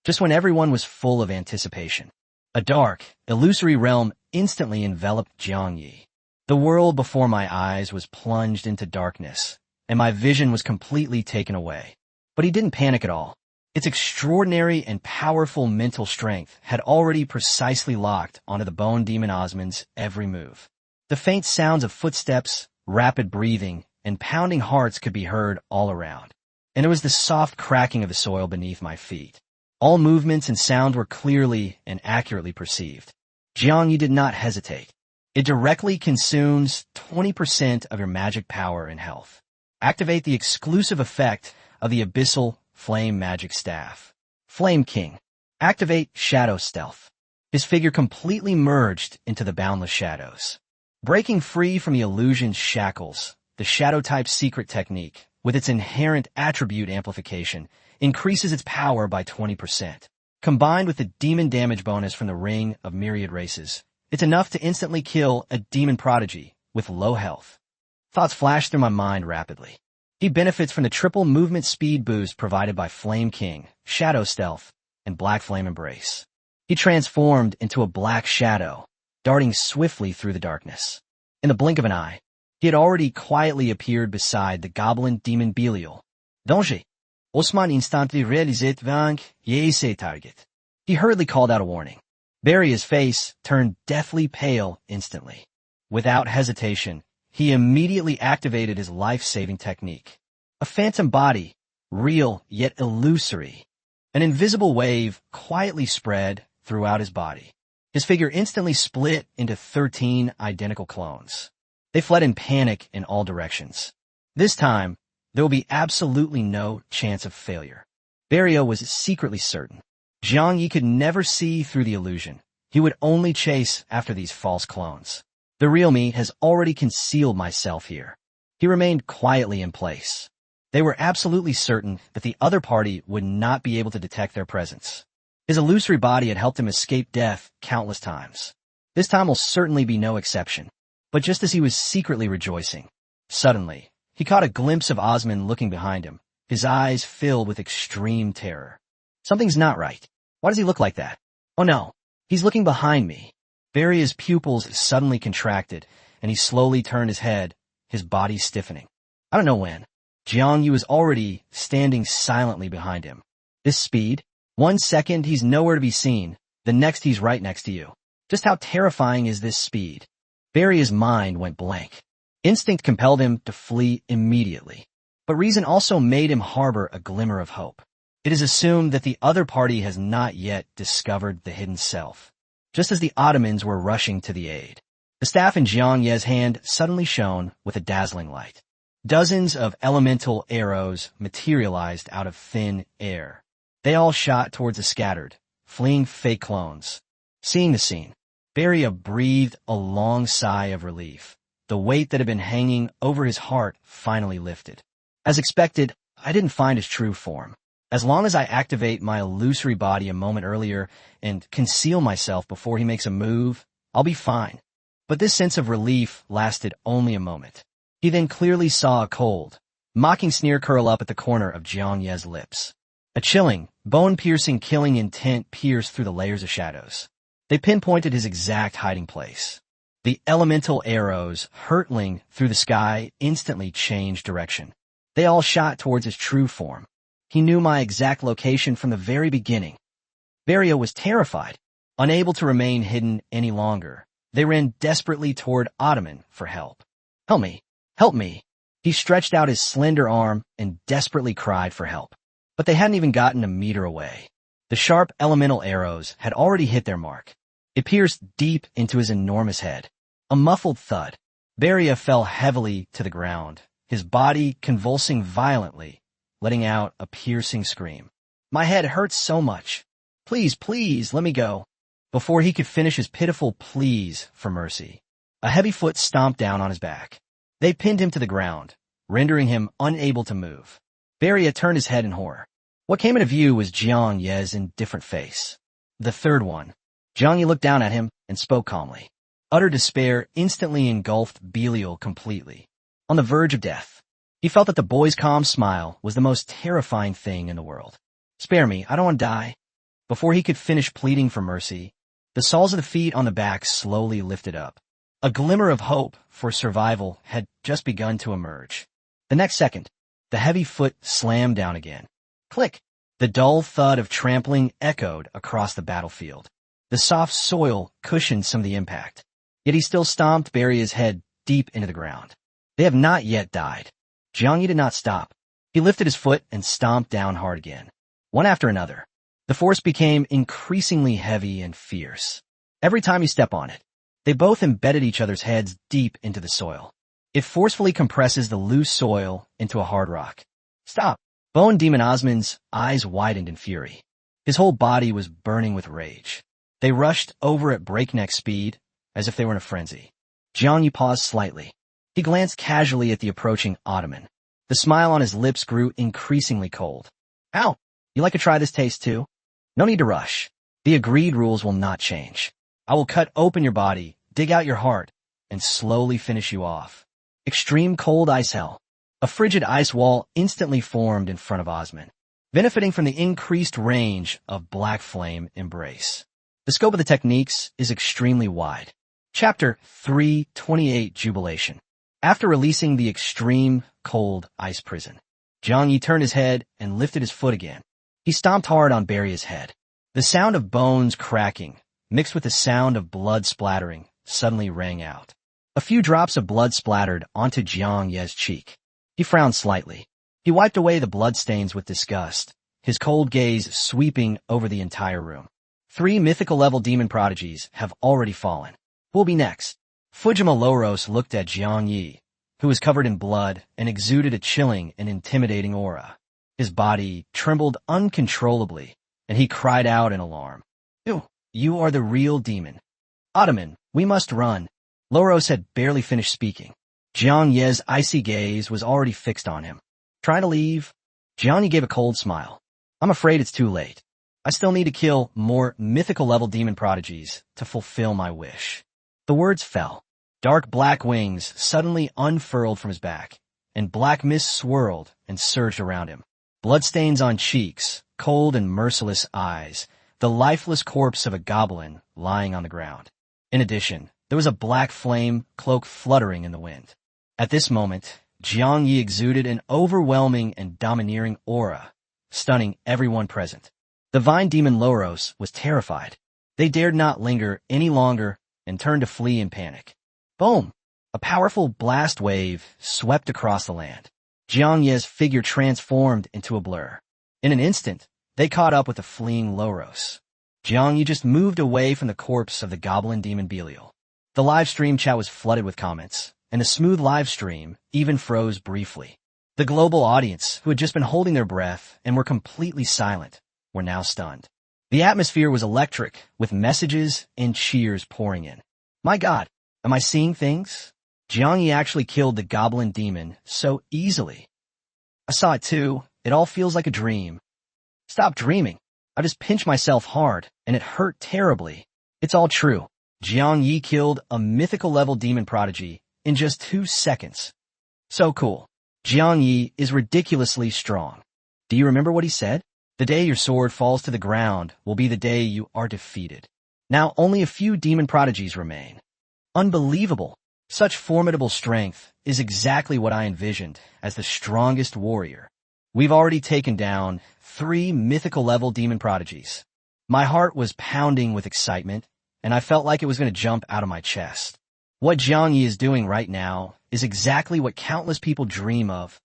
Just when everyone was full of anticipation, a dark, illusory realm instantly enveloped Jiang Yi. The world before my eyes was plunged into darkness, and my vision was completely taken away. But he didn't panic at all. Its extraordinary and powerful mental strength had already precisely locked onto the bone demon Osman's every move. The faint sounds of footsteps, rapid breathing, and pounding hearts could be heard all around. And there was the soft cracking of the soil beneath my feet. All movements and sound were clearly and accurately perceived. Jiangyi did not hesitate. It directly consumes 20% of your magic power and health. Activate the exclusive effect of the Abyssal Flame Magic Staff. Flame King. Activate Shadow Stealth. His figure completely merged into the boundless shadows. Breaking free from the illusion's shackles, the Shadow-type secret technique, with its inherent attribute amplification, increases its power by 20%. Combined with the demon damage bonus from the Ring of Myriad Races, it's enough to instantly kill a demon prodigy with low health. Thoughts flashed through my mind rapidly. He benefits from the triple movement speed boost provided by Flame King, Shadow Stealth, and Black Flame Embrace. He transformed into a black shadow, darting swiftly through the darkness. In the blink of an eye, he had already quietly appeared beside the goblin demon Belial. Danger! Osman instantly realized vaincre ses target. He hurriedly called out a warning. Beria's face turned deathly pale instantly. Without hesitation, he immediately activated his life-saving technique. A phantom body, real yet illusory. An invisible wave quietly spread throughout his body. His figure instantly split into 13 identical clones. They fled in panic in all directions. This time, there will be absolutely no chance of failure. Beria was secretly certain. Jiangyi could never see through the illusion. He would only chase after these false clones. The real me has already concealed myself here. He remained quietly in place. They were absolutely certain that the other party would not be able to detect their presence. His illusory body had helped him escape death countless times. This time will certainly be no exception. But just as he was secretly rejoicing, suddenly, he caught a glimpse of Osman looking behind him, his eyes filled with extreme terror. Something's not right. Why does he look like that? Oh no, he's looking behind me. Beria's pupils suddenly contracted, and he slowly turned his head, his body stiffening. I don't know when. Jiangyi was already standing silently behind him. This speed? 1 second he's nowhere to be seen, the next he's right next to you. Just how terrifying is this speed? Beria's mind went blank. Instinct compelled him to flee immediately. But reason also made him harbor a glimmer of hope. It is assumed that the other party has not yet discovered the hidden self. Just as the Ottomans were rushing to the aid, the staff in Jiangyi's hand suddenly shone with a dazzling light. Dozens of elemental arrows materialized out of thin air. They all shot towards the scattered, fleeing fake clones. Seeing the scene, Beria breathed a long sigh of relief. The weight that had been hanging over his heart finally lifted. As expected, I didn't find his true form. As long as I activate my illusory body a moment earlier and conceal myself before he makes a move, I'll be fine. But this sense of relief lasted only a moment. He then clearly saw a cold, mocking sneer curl up at the corner of Jiangyi's lips. A chilling, bone-piercing killing intent pierced through the layers of shadows. They pinpointed his exact hiding place. The elemental arrows, hurtling through the sky, instantly changed direction. They all shot towards his true form. He knew my exact location from the very beginning. Beria was terrified, unable to remain hidden any longer. They ran desperately toward Ottoman for help. Help me! Help me! He stretched out his slender arm and desperately cried for help. But they hadn't even gotten a meter away. The sharp elemental arrows had already hit their mark. It pierced deep into his enormous head. A muffled thud. Beria fell heavily to the ground, his body convulsing violently, letting out a piercing scream. My head hurts so much. Please, please, let me go. Before he could finish his pitiful pleas for mercy, a heavy foot stomped down on his back. They pinned him to the ground, rendering him unable to move. Beria turned his head in horror. What came into view was Jiangyi's indifferent face. The third one. Jiangyi looked down at him and spoke calmly. Utter despair instantly engulfed Belial completely. On the verge of death, he felt that the boy's calm smile was the most terrifying thing in the world. Spare me, I don't want to die. Before he could finish pleading for mercy, the soles of the feet on the back slowly lifted up. A glimmer of hope for survival had just begun to emerge. The next second, the heavy foot slammed down again. Click! The dull thud of trampling echoed across the battlefield. The soft soil cushioned some of the impact. Yet he still stomped Barry's head deep into the ground. They have not yet died. Jiang Yi did not stop. He lifted his foot and stomped down hard again. One after another. The force became increasingly heavy and fierce. Every time you step on it, they both embedded each other's heads deep into the soil. It forcefully compresses the loose soil into a hard rock. Stop! Bone Demon Osman's eyes widened in fury. His whole body was burning with rage. They rushed over at breakneck speed, as if they were in a frenzy. Jiang Yi paused slightly. He glanced casually at the approaching Ottoman. The smile on his lips grew increasingly cold. Ow! You like to try this taste too? No need to rush. The agreed rules will not change. I will cut open your body, dig out your heart, and slowly finish you off. Extreme cold ice hell. A frigid ice wall instantly formed in front of Osman, benefiting from the increased range of Black Flame Embrace. The scope of the techniques is extremely wide. Chapter 328 Jubilation. After releasing the extreme cold ice prison, Jiang Yi turned his head and lifted his foot again. He stomped hard on Barry's head. The sound of bones cracking, mixed with the sound of blood splattering, suddenly rang out. A few drops of blood splattered onto Jiang Yi's cheek. He frowned slightly. He wiped away the bloodstains with disgust, his cold gaze sweeping over the entire room. 3 mythical-level demon prodigies have already fallen. Who will be next? Fujima Loros looked at Jiang Yi, who was covered in blood and exuded a chilling and intimidating aura. His body trembled uncontrollably, and he cried out in alarm. You are the real demon. Ottoman, we must run. Loros had barely finished speaking. Jiang Yi's icy gaze was already fixed on him. Trying to leave? Jiang Yi gave a cold smile. I'm afraid it's too late. I still need to kill more mythical-level demon prodigies to fulfill my wish. The words fell. Dark black wings suddenly unfurled from his back, and black mist swirled and surged around him. Bloodstains on cheeks, cold and merciless eyes, the lifeless corpse of a goblin lying on the ground. In addition, there was a black flame cloak fluttering in the wind. At this moment, Jiang Yi exuded an overwhelming and domineering aura, stunning everyone present. The Vine Demon Loros was terrified. They dared not linger any longer and turned to flee in panic. Boom! A powerful blast wave swept across the land. Jiang Yi's figure transformed into a blur. In an instant, they caught up with the fleeing Loros. Jiang Yi just moved away from the corpse of the goblin demon Belial. The live stream chat was flooded with comments, and the smooth live stream even froze briefly. The global audience, who had just been holding their breath and were completely silent, were now stunned. The atmosphere was electric, with messages and cheers pouring in. My God, am I seeing things? Jiang Yi actually killed the goblin demon so easily. I saw it too. It all feels like a dream. Stop dreaming. I just pinched myself hard, and it hurt terribly. It's all true. Jiang Yi killed a mythical-level demon prodigy in just 2 seconds. So cool. Jiang Yi is ridiculously strong. Do you remember what he said? The day your sword falls to the ground will be the day you are defeated. Now only a few demon prodigies remain. Unbelievable. Such formidable strength is exactly what I envisioned as the strongest warrior. We've already taken down 3 mythical-level demon prodigies. My heart was pounding with excitement, and I felt like it was going to jump out of my chest. What Jiang Yi is doing right now is exactly what countless people dream of.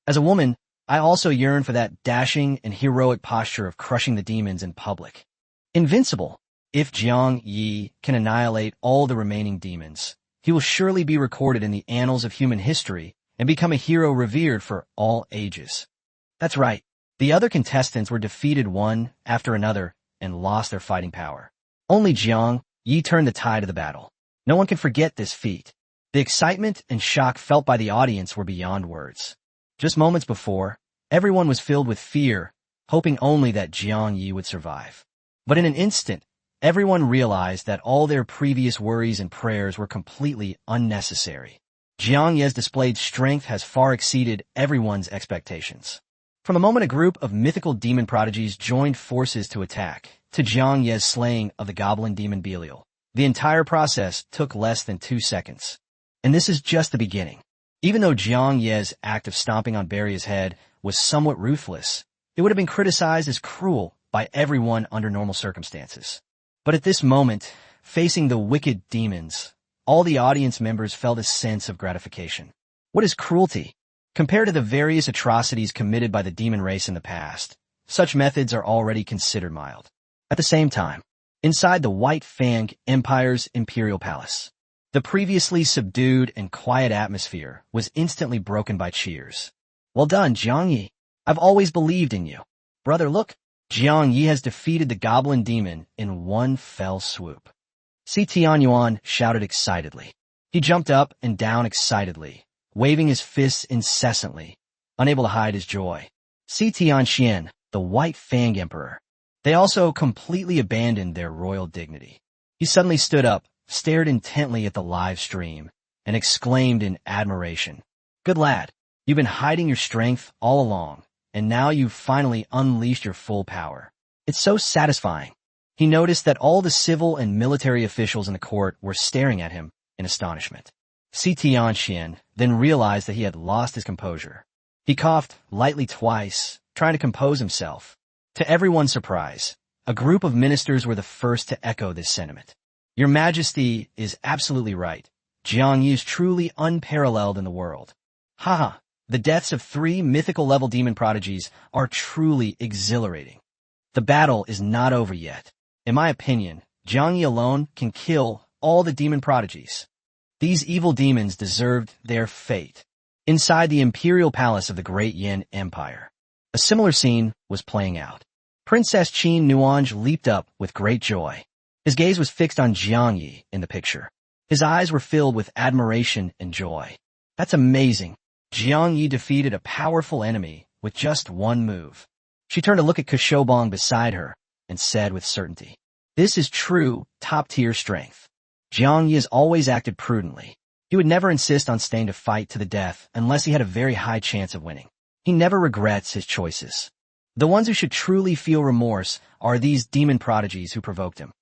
As a woman, I also yearn for that dashing and heroic posture of crushing the demons in public. Invincible. If Jiang Yi can annihilate all the remaining demons, he will surely be recorded in the annals of human history and become a hero revered for all ages. That's right. The other contestants were defeated one after another and lost their fighting power. Only Jiang Yi turned the tide of the battle. No one can forget this feat. The excitement and shock felt by the audience were beyond words. Just moments before, everyone was filled with fear, hoping only that Jiang Yi would survive. But in an instant, everyone realized that all their previous worries and prayers were completely unnecessary. Jiang Yi's displayed strength has far exceeded everyone's expectations. From the moment a group of mythical demon prodigies joined forces to attack, to Jiang Yi's slaying of the goblin demon Belial, the entire process took less than 2 seconds. And this is just the beginning. Even though Jiang Yi's act of stomping on Barry's head was somewhat ruthless, It would have been criticized as cruel by everyone under normal circumstances. But at this moment, facing the wicked demons, all the audience members felt a sense of gratification. What is cruelty? Compared to the various atrocities committed by the demon race in the past, such methods are already considered mild. At the same time, inside the White Fang Empire's imperial palace, the previously subdued and quiet atmosphere was instantly broken by cheers. Well done, Jiang Yi. I've always believed in you. Brother, look. Jiang Yi has defeated the goblin demon in one fell swoop. Si Tianyuan shouted excitedly. He jumped up and down excitedly, waving his fists incessantly, unable to hide his joy. Si Tianxian, the White Fang Emperor. They also completely abandoned their royal dignity. He suddenly stood up, stared intently at the live stream, and exclaimed in admiration, "Good lad, you've been hiding your strength all along, and now you've finally unleashed your full power. It's so satisfying." He noticed that all the civil and military officials in the court were staring at him in astonishment. Si Tianxian then realized that he had lost his composure. He coughed lightly twice, trying to compose himself. To everyone's surprise, a group of ministers were the first to echo this sentiment. "Your Majesty is absolutely right. Jiang Yi is truly unparalleled in the world. Haha, the deaths of 3 mythical-level demon prodigies are truly exhilarating. The battle is not over yet. In my opinion, Jiang Yi alone can kill all the demon prodigies. These evil demons deserved their fate." Inside the imperial palace of the Great Yin Empire, a similar scene was playing out. Princess Qin Nuange leaped up with great joy. His gaze was fixed on Jiang Yi in the picture. His eyes were filled with admiration and joy. "That's amazing. Jiang Yi defeated a powerful enemy with just one move." She turned to look at Kushobong beside her and said with certainty, "This is true top-tier strength. Jiang Yi has always acted prudently. He would never insist on staying to fight to the death unless he had a very high chance of winning. He never regrets his choices. The ones who should truly feel remorse are these demon prodigies who provoked him."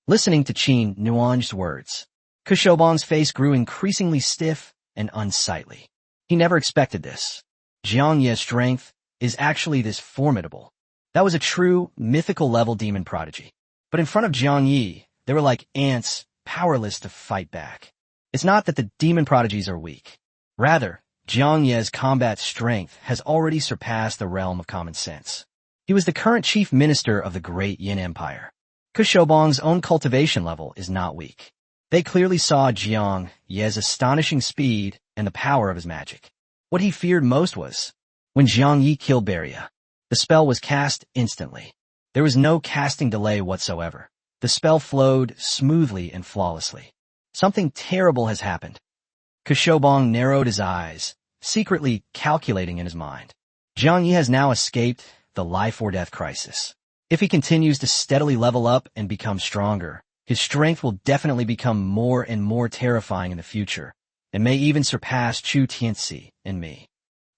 Listening to Qin Nuange's words, Kushobong's face grew increasingly stiff and unsightly. He never expected this. Jiang Yi's strength is actually this formidable. That was a true mythical-level demon prodigy. But in front of Jiang Yi, they were like ants, powerless to fight back. It's not that the demon prodigies are weak. Rather, Jiang Yi's combat strength has already surpassed the realm of common sense. He was the current chief minister of the Great Yin Empire. Kushobong's own cultivation level is not weak. They clearly saw Jiang Yi's astonishing speed and the power of his magic. What he feared most was, when Jiang Yi killed Beria, the spell was cast instantly. There was no casting delay whatsoever. The spell flowed smoothly and flawlessly. Something terrible has happened. Kushobong narrowed his eyes, secretly calculating in his mind. Jiang Yi has now escaped the life-or-death crisis. If he continues to steadily level up and become stronger, his strength will definitely become more and more terrifying in the future, and may even surpass Chu Tianxi and me.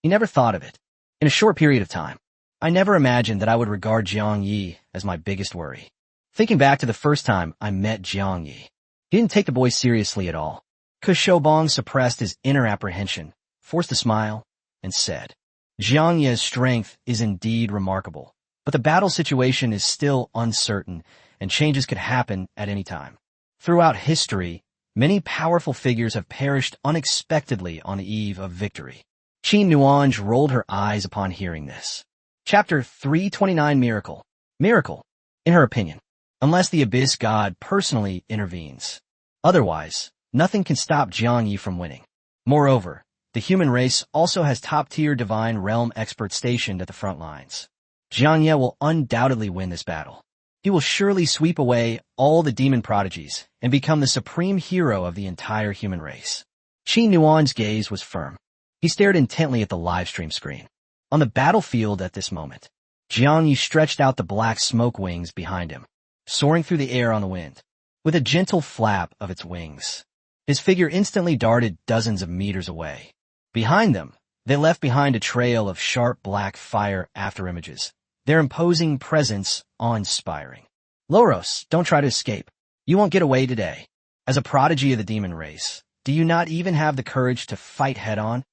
He never thought of it. In a short period of time, I never imagined that I would regard Jiang Yi as my biggest worry. Thinking back to the first time I met Jiang Yi, he didn't take the boy seriously at all. Kushobong suppressed his inner apprehension, forced a smile, and said, "Jiang Yi's strength is indeed remarkable, but the battle situation is still uncertain, and changes could happen at any time. Throughout history, many powerful figures have perished unexpectedly on the eve of victory." Qin Nuange rolled her eyes upon hearing this. Chapter 329 Miracle. Miracle, in her opinion, unless the Abyss God personally intervenes. Otherwise, nothing can stop Jiang Yi from winning. Moreover, the human race also has top-tier divine realm experts stationed at the front lines. Jiang Yi will undoubtedly win this battle. He will surely sweep away all the demon prodigies and become the supreme hero of the entire human race. Qin Nuan's gaze was firm. He stared intently at the livestream screen. On the battlefield at this moment, Jiang Yi stretched out the black smoke wings behind him, soaring through the air on the wind. With a gentle flap of its wings, his figure instantly darted dozens of meters away. Behind them, they left behind a trail of sharp black fire afterimages, their imposing presence awe-inspiring. "Loros, don't try to escape. You won't get away today. As a prodigy of the demon race, do you not even have the courage to fight head-on?"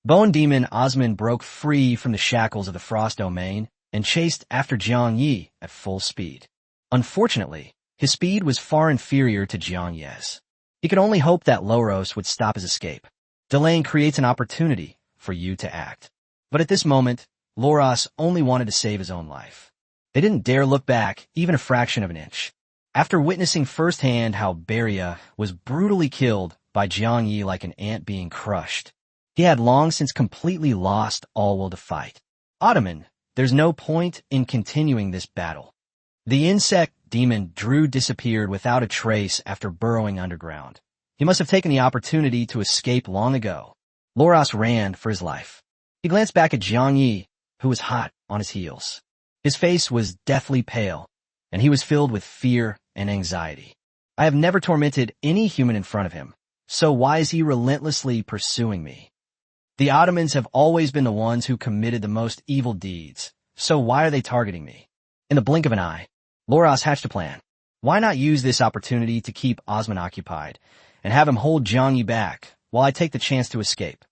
Bone demon Osman broke free from the shackles of the frost domain and chased after Jiang Yi at full speed. Unfortunately, his speed was far inferior to Jiang Yi's. He could only hope that Loros would stop his escape. Delaying creates an opportunity for you to act. But at this moment, Loros only wanted to save his own life. They didn't dare look back even a fraction of an inch. After witnessing firsthand how Beria was brutally killed by Jiang Yi like an ant being crushed, he had long since completely lost all will to fight. Ottoman, there's no point in continuing this battle. The insect demon Drew disappeared without a trace after burrowing underground. He must have taken the opportunity to escape long ago. Loros ran for his life. He glanced back at Jiang Yi, who was hot on his heels. His face was deathly pale, and he was filled with fear and anxiety. I have never tormented any human in front of him, so why is he relentlessly pursuing me? The Ottomans have always been the ones who committed the most evil deeds, so why are they targeting me? In the blink of an eye, Loros hatched a plan. Why not use this opportunity to keep Osman occupied and have him hold Jiang Yi back while I take the chance to escape?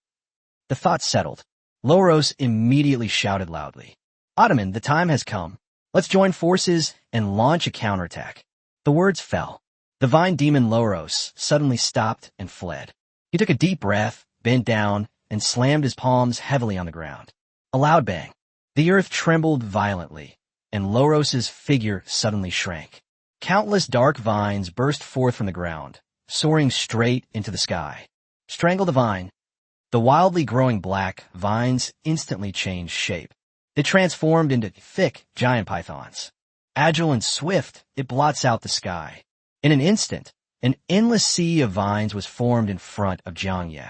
The thought settled. Loros immediately shouted loudly, "Ottoman, the time has come. Let's join forces and launch a counterattack." The words fell. The vine demon Loros suddenly stopped and fled. He took a deep breath, bent down, and slammed his palms heavily on the ground. A loud bang. The earth trembled violently, and Loros's figure suddenly shrank. Countless dark vines burst forth from the ground, soaring straight into the sky. Strangle the vine. The wildly growing black vines instantly changed shape. They transformed into thick giant pythons. Agile and swift, it blots out the sky. In an instant, an endless sea of vines was formed in front of Jiang Yi.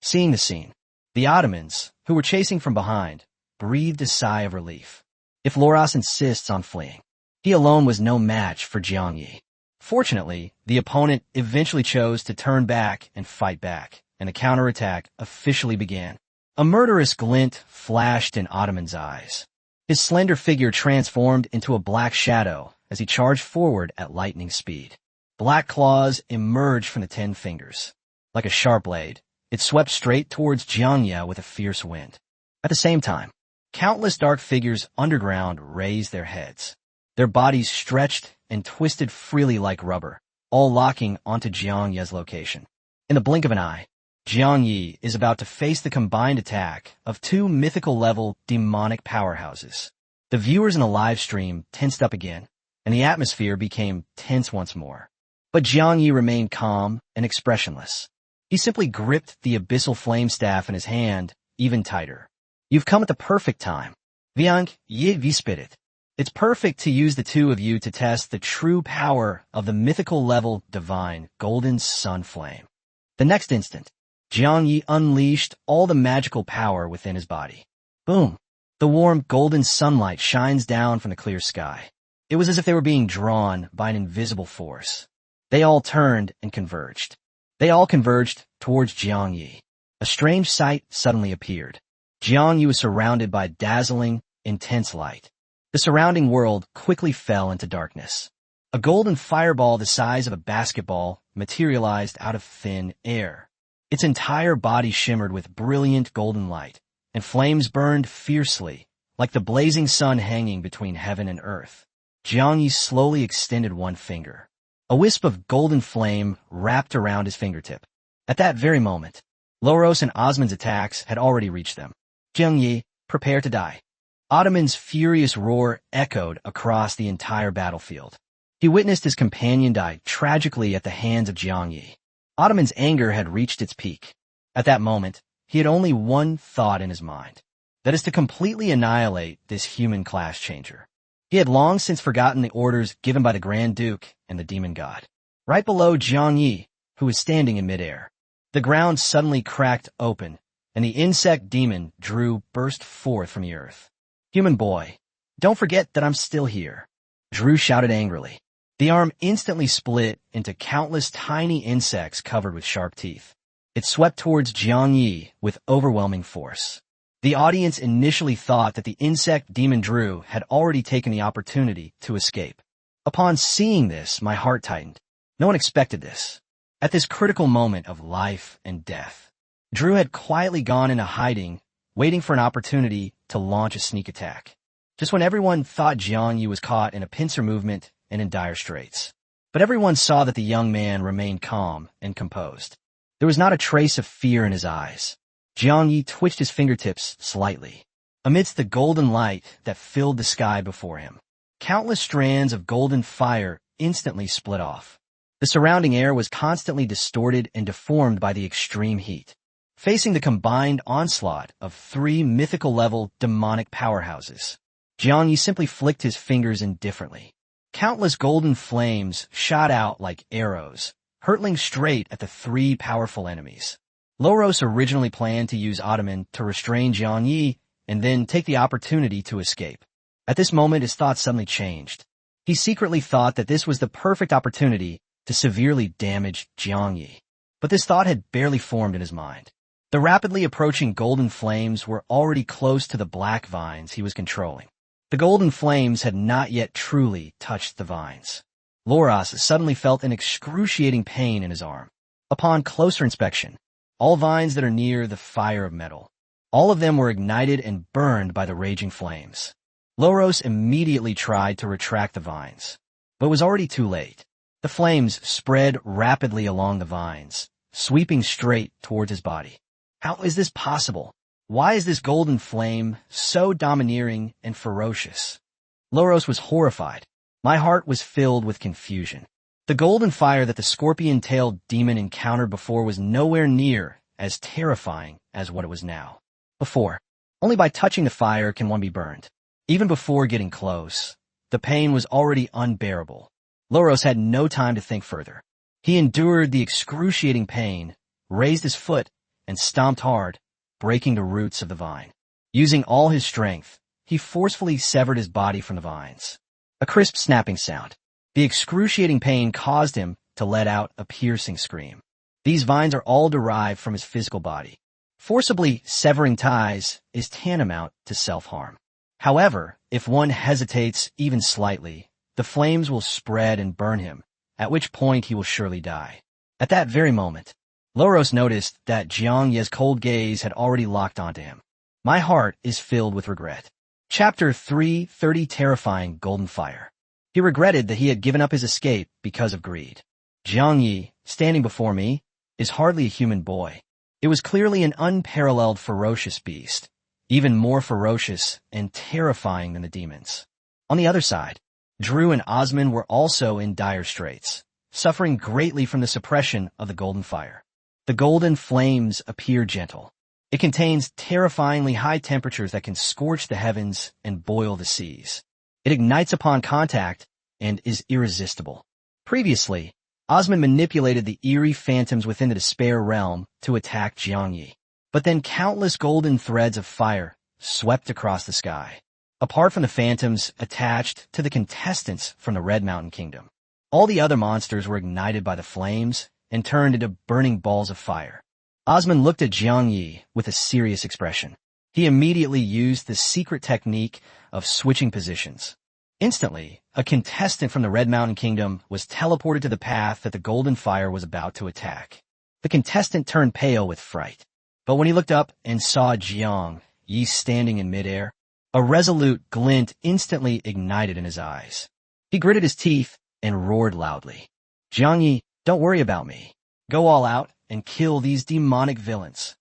Seeing the scene, the Ottomans, who were chasing from behind, breathed a sigh of relief. If Loros insists on fleeing, he alone was no match for Jiang Yi. Fortunately, the opponent eventually chose to turn back and fight back, and the counterattack officially began. A murderous glint flashed in Ottoman's eyes. His slender figure transformed into a black shadow as he charged forward at lightning speed. Black claws emerged from the 10 fingers. Like a sharp blade, it swept straight towards Jiang Yi with a fierce wind. At the same time, countless dark figures underground raised their heads. Their bodies stretched and twisted freely like rubber, all locking onto Jiang Yi's location. In the blink of an eye, Jiang Yi is about to face the combined attack of 2 mythical-level demonic powerhouses. The viewers in the live stream tensed up again, and the atmosphere became tense once more. But Jiang Yi remained calm and expressionless. He simply gripped the abyssal flame staff in his hand even tighter. "You've come at the perfect time. Viang Yi Vispirit. It's perfect to use the two of you to test the true power of the mythical-level divine golden sun flame." The next instant, Jiang Yi unleashed all the magical power within his body. Boom! The warm golden sunlight shines down from the clear sky. It was as if they were being drawn by an invisible force. They all turned and converged. They all converged towards Jiang Yi. A strange sight suddenly appeared. Jiang Yi was surrounded by dazzling, intense light. The surrounding world quickly fell into darkness. A golden fireball the size of a basketball materialized out of thin air. Its entire body shimmered with brilliant golden light, and flames burned fiercely, like the blazing sun hanging between heaven and earth. Jiang Yi slowly extended one finger. A wisp of golden flame wrapped around his fingertip. At that very moment, Loros and Osman's attacks had already reached them. "Jiang Yi, prepare to die." Ottoman's furious roar echoed across the entire battlefield. He witnessed his companion die tragically at the hands of Jiang Yi. Ottoman's anger had reached its peak. At that moment, he had only one thought in his mind. That is to completely annihilate this human class changer. He had long since forgotten the orders given by the Grand Duke and the demon god. Right below Jiang Yi, who was standing in midair, the ground suddenly cracked open, and the insect demon Drew burst forth from the earth. "Human boy, don't forget that I'm still here," Drew shouted angrily. The arm instantly split into countless tiny insects covered with sharp teeth. It swept towards Jiang Yi with overwhelming force. The audience initially thought that the insect demon Drew had already taken the opportunity to escape. Upon seeing this, my heart tightened. No one expected this. At this critical moment of life and death, Drew had quietly gone into hiding, waiting for an opportunity to launch a sneak attack. just when everyone thought Jiang Yi was caught in a pincer movement and in dire straits. But everyone saw that the young man remained calm and composed. There was not a trace of fear in his eyes. Jiang Yi twitched his fingertips slightly. Amidst the golden light that filled the sky before him, countless strands of golden fire instantly split off. The surrounding air was constantly distorted and deformed by the extreme heat. Facing the combined onslaught of 3 mythical-level demonic powerhouses, Jiang Yi simply flicked his fingers indifferently. Countless golden flames shot out like arrows, hurtling straight at the 3 powerful enemies. Loros originally planned to use Ottoman to restrain Jiang Yi and then take the opportunity to escape. At this moment, his thoughts suddenly changed. He secretly thought that this was the perfect opportunity to severely damage Jiang Yi. But this thought had barely formed in his mind. The rapidly approaching golden flames were already close to the black vines he was controlling. The golden flames had not yet truly touched the vines. Loros suddenly felt an excruciating pain in his arm. Upon closer inspection, all vines that are near the fire of metal, all of them were ignited and burned by the raging flames. Loros immediately tried to retract the vines, but it was already too late. The flames spread rapidly along the vines, sweeping straight towards his body. How is this possible? Why is this golden flame so domineering and ferocious? Loros was horrified. My heart was filled with confusion. The golden fire that the scorpion-tailed demon encountered before was nowhere near as terrifying as what it was now. Before, only by touching the fire can one be burned. Even before getting close, the pain was already unbearable. Loros had no time to think further. He endured the excruciating pain, raised his foot, and stomped hard, breaking the roots of the vine. Using all his strength, he forcefully severed his body from the vines. A crisp snapping sound. The excruciating pain caused him to let out a piercing scream. These vines are all derived from his physical body. Forcibly severing ties is tantamount to self-harm. However, if one hesitates even slightly, the flames will spread and burn him, at which point he will surely die. At that very moment, Loros noticed that Jiang Yi's cold gaze had already locked onto him. My heart is filled with regret. Chapter 330 Terrifying Golden Fire. He regretted that he had given up his escape because of greed. Jiang Yi, standing before me, is hardly a human boy. It was clearly an unparalleled ferocious beast, even more ferocious and terrifying than the demons. On the other side, Drew and Osman were also in dire straits, suffering greatly from the suppression of the golden fire. The golden flames appear gentle. It contains terrifyingly high temperatures that can scorch the heavens and boil the seas. It ignites upon contact and is irresistible. Previously, Osman manipulated the eerie phantoms within the despair realm to attack Jiang Yi. But then countless golden threads of fire swept across the sky. Apart from the phantoms attached to the contestants from the Red Mountain Kingdom, all the other monsters were ignited by the flames and turned into burning balls of fire. Osman looked at Jiang Yi with a serious expression. He immediately used the secret technique of switching positions. Instantly, a contestant from the Red Mountain Kingdom was teleported to the path that the golden fire was about to attack. The contestant turned pale with fright. But when he looked up and saw Jiang Yi standing in midair, a resolute glint instantly ignited in his eyes. He gritted his teeth and roared loudly. Jiang Yi, don't worry about me. Go all out and kill these demonic villains.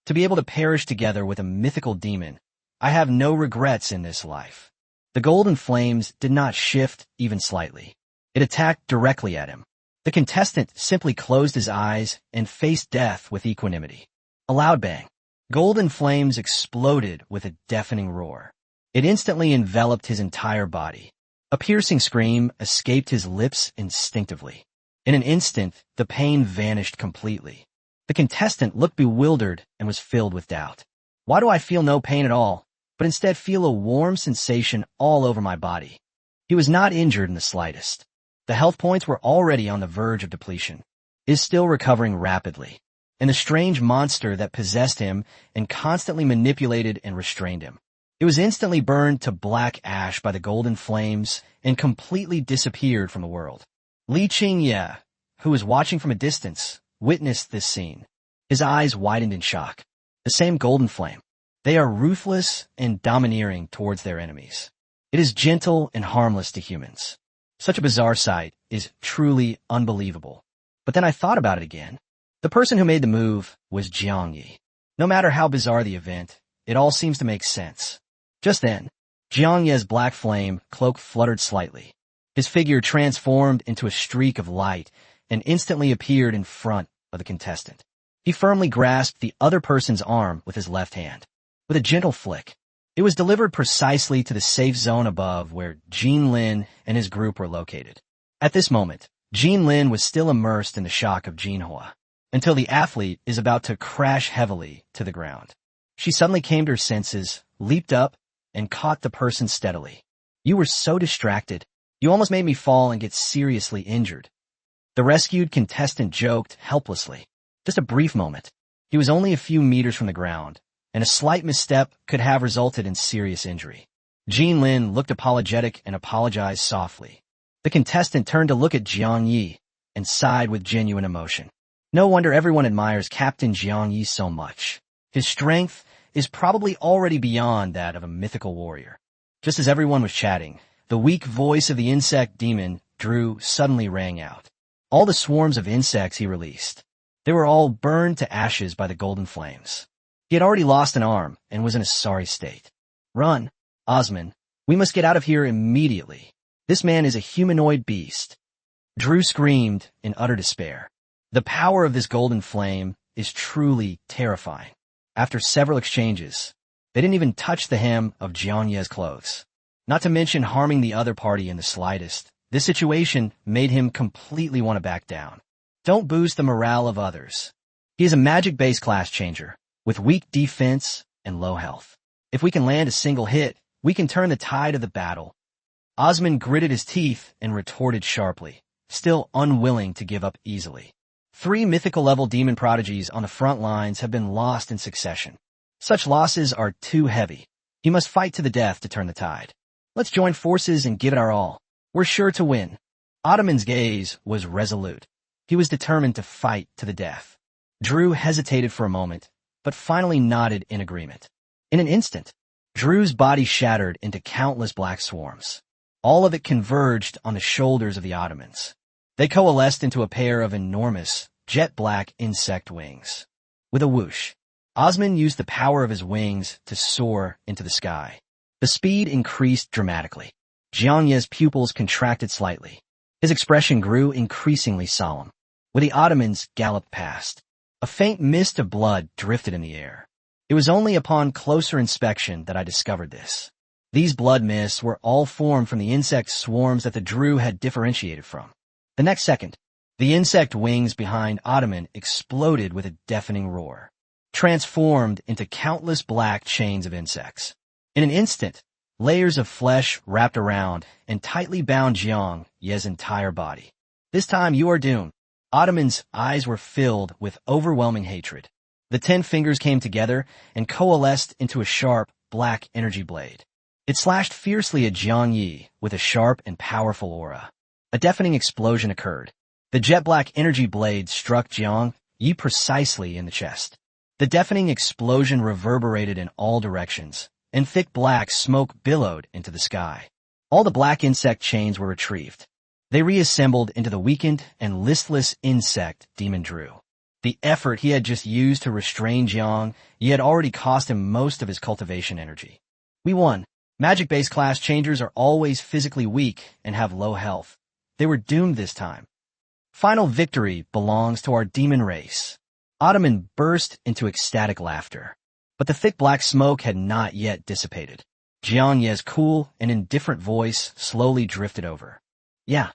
To be able to perish together with a mythical demon, I have no regrets in this life. The golden flames did not shift even slightly. It attacked directly at him. The contestant simply closed his eyes and faced death with equanimity. A loud bang. Golden flames exploded with a deafening roar. It instantly enveloped his entire body. A piercing scream escaped his lips instinctively. In an instant, the pain vanished completely. The contestant looked bewildered and was filled with doubt. Why do I feel no pain at all, but instead feel a warm sensation all over my body? He was not injured in the slightest. The health points were already on the verge of depletion. He is still recovering rapidly. And the strange monster that possessed him and constantly manipulated and restrained him. It was instantly burned to black ash by the golden flames and completely disappeared from the world. Li Qingye, who was watching from a distance, witnessed this scene. His eyes widened in shock. The same golden flame. They are ruthless and domineering towards their enemies. It is gentle and harmless to humans. Such a bizarre sight is truly unbelievable. But then I thought about it again. The person who made the move was Jiangyi. No matter how bizarre the event, it all seems to make sense. Just then, Jiangyi's black flame cloak fluttered slightly. His figure transformed into a streak of light and instantly appeared in front of the contestant. He firmly grasped the other person's arm with his left hand. With a gentle flick, it was delivered precisely to the safe zone above where Jin Lin and his group were located. At this moment, Jin Lin was still immersed in the shock of Jinhua, until the athlete is about to crash heavily to the ground. She suddenly came to her senses, leaped up, and caught the person steadily. "You were so distracted. You almost made me fall and get seriously injured." The rescued contestant joked helplessly. Just a brief moment. He was only a few meters from the ground, and a slight misstep could have resulted in serious injury. Jin Lin looked apologetic and apologized softly. The contestant turned to look at Jiangyi and sighed with genuine emotion. No wonder everyone admires Captain Jiangyi so much. His strength is probably already beyond that of a mythical warrior. Just as everyone was chatting, the weak voice of the insect demon, Drew, suddenly rang out. All the swarms of insects he released, they were all burned to ashes by the golden flames. He had already lost an arm and was in a sorry state. "Run, Osman. We must get out of here immediately. This man is a humanoid beast." Drew screamed in utter despair. The power of this golden flame is truly terrifying. After several exchanges, they didn't even touch the hem of Jiangyi's clothes. Not to mention harming the other party in the slightest, this situation made him completely want to back down. Don't boost the morale of others. He is a magic-based class changer, with weak defense and low health. If we can land a single hit, we can turn the tide of the battle. Osman gritted his teeth and retorted sharply, still unwilling to give up easily. 3 mythical-level demon prodigies on the front lines have been lost in succession. Such losses are too heavy. He must fight to the death to turn the tide. Let's join forces and give it our all. We're sure to win. Ottoman's gaze was resolute. He was determined to fight to the death. Drew hesitated for a moment, but finally nodded in agreement. In an instant, Drew's body shattered into countless black swarms. All of it converged on the shoulders of the Ottomans. They coalesced into a pair of enormous, jet-black insect wings. With a whoosh, Osman used the power of his wings to soar into the sky. The speed increased dramatically. Jiangyi's pupils contracted slightly. His expression grew increasingly solemn. When the Ottomans galloped past, a faint mist of blood drifted in the air. It was only upon closer inspection that I discovered this. These blood mists were all formed from the insect swarms that the Drew had differentiated from. The next second, the insect wings behind Ottoman exploded with a deafening roar, transformed into countless black chains of insects. In an instant, layers of flesh wrapped around and tightly bound Jiangyi's entire body. "This time you are doomed." Ottoman's eyes were filled with overwhelming hatred. The 10 fingers came together and coalesced into a sharp, black energy blade. It slashed fiercely at Jiangyi with a sharp and powerful aura. A deafening explosion occurred. The jet-black energy blade struck Jiangyi precisely in the chest. The deafening explosion reverberated in all directions, and thick black smoke billowed into the sky. All the black insect chains were retrieved. They reassembled into the weakened and listless insect Demon Drew. The effort he had just used to restrain Jiangyi had already cost him most of his cultivation energy. We won. Magic-based class changers are always physically weak and have low health. They were doomed this time. Final victory belongs to our demon race. Ottoman burst into ecstatic laughter. But the thick black smoke had not yet dissipated. Jiangyi's cool and indifferent voice slowly drifted over. "Yeah."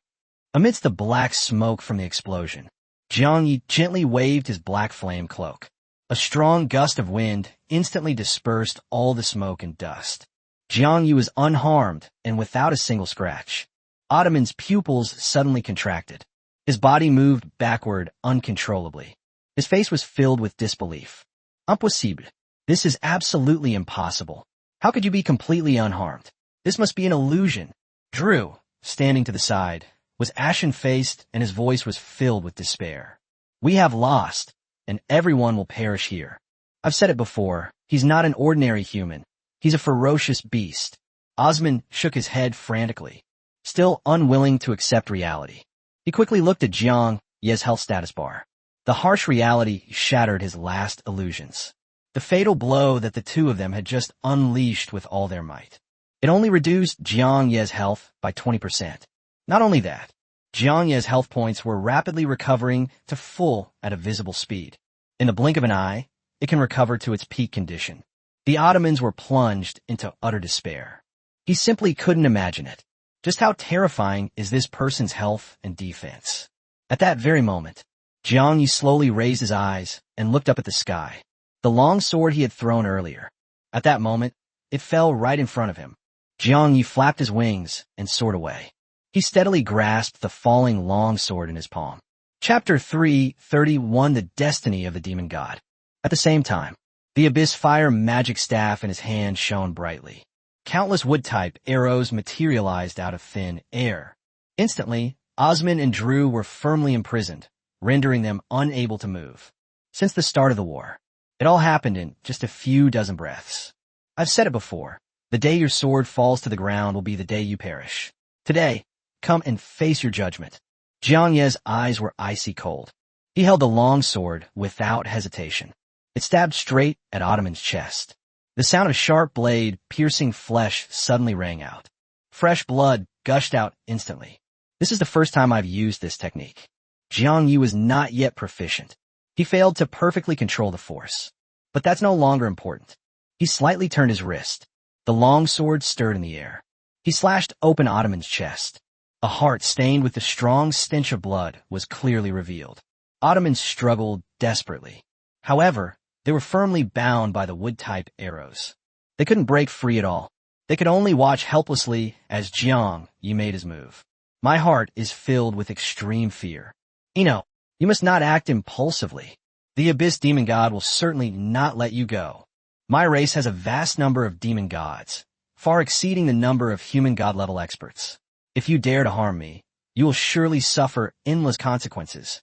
Amidst the black smoke from the explosion, Jiangyi gently waved his black flame cloak. A strong gust of wind instantly dispersed all the smoke and dust. Jiangyi was unharmed and without a single scratch. Ottoman's pupils suddenly contracted. His body moved backward uncontrollably. His face was filled with disbelief. "Impossible. This is absolutely impossible. How could you be completely unharmed? This must be an illusion." Drew, standing to the side, was ashen-faced and his voice was filled with despair. "We have lost, and everyone will perish here. I've said it before, He's not an ordinary human. He's a ferocious beast. Osman shook his head frantically, still unwilling to accept reality. He quickly looked at Jiang Ye's health status bar. The harsh reality shattered his last illusions. The fatal blow that the two of them had just unleashed with all their might. It only reduced Jiang Ye's health by 20%. Not only that, Jiang Ye's health points were rapidly recovering to full at a visible speed. In the blink of an eye, it can recover to its peak condition. The Ottomans were plunged into utter despair. He simply couldn't imagine it. Just how terrifying is this person's health and defense? At that very moment, Jiang Yi slowly raised his eyes and looked up at the sky. The long sword he had thrown earlier. At that moment, it fell right in front of him. Jiang Yi flapped his wings and soared away. He steadily grasped the falling long sword in his palm. Chapter 331: The Destiny of the Demon God. At the same time, the Abyss Fire magic staff in his hand shone brightly. Countless wood-type arrows materialized out of thin air. Instantly, Osman and Drew were firmly imprisoned, rendering them unable to move. Since the start of the war, it all happened in just a few dozen breaths. I've said it before, the day your sword falls to the ground will be the day you perish. Today, come and face your judgment. Jiang Ye's eyes were icy cold. He held the long sword without hesitation. It stabbed straight at Ottoman's chest. The sound of sharp blade piercing flesh suddenly rang out. Fresh blood gushed out instantly. This is the first time I've used this technique. Jiang Yi was not yet proficient. He failed to perfectly control the force. But that's no longer important. He slightly turned his wrist. The long sword stirred in the air. He slashed open Ottoman's chest. A heart stained with the strong stench of blood was clearly revealed. Ottomans struggled desperately. However, they were firmly bound by the wood-type arrows. They couldn't break free at all. They could only watch helplessly as Jiang Yi made his move. My heart is filled with extreme fear. You must not act impulsively. The Abyss Demon God will certainly not let you go. My race has a vast number of demon gods, far exceeding the number of human god-level experts. If you dare to harm me, you will surely suffer endless consequences.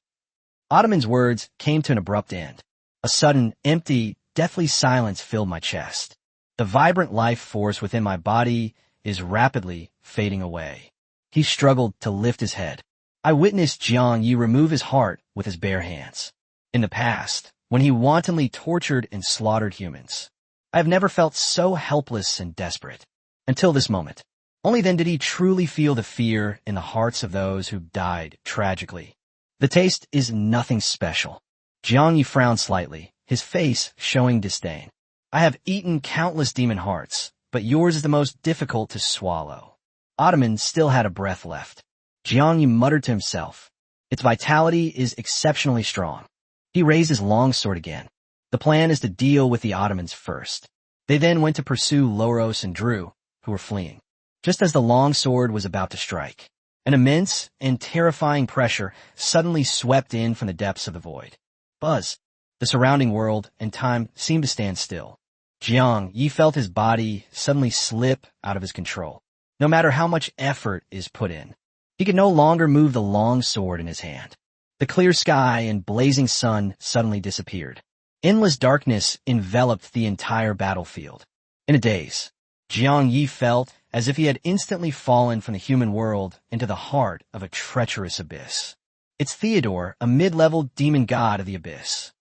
Ottoman's words came to an abrupt end. A sudden, empty, deathly silence filled my chest. The vibrant life force within my body is rapidly fading away. He struggled to lift his head. I witnessed Jiang Yi remove his heart with his bare hands. In the past, when he wantonly tortured and slaughtered humans, I have never felt so helpless and desperate. Until this moment. Only then did he truly feel the fear in the hearts of those who died tragically. The taste is nothing special. Jiang Yi frowned slightly, his face showing disdain. I have eaten countless demon hearts, but yours is the most difficult to swallow. Ottoman still had a breath left. Jiang Yi muttered to himself. Its vitality is exceptionally strong. He raised his long sword again. The plan is to deal with the Ottomans first. They then went to pursue Loros and Drew, who were fleeing. Just as the long sword was about to strike, an immense and terrifying pressure suddenly swept in from the depths of the void. Buzz. The surrounding world and time seemed to stand still. Jiang Yi felt his body suddenly slip out of his control. No matter how much effort is put in, he could no longer move the long sword in his hand. The clear sky and blazing sun suddenly disappeared. Endless darkness enveloped the entire battlefield. In a daze, Jiang Yi felt as if he had instantly fallen from the human world into the heart of a treacherous abyss. It's Theodore, a mid-level demon god of the abyss.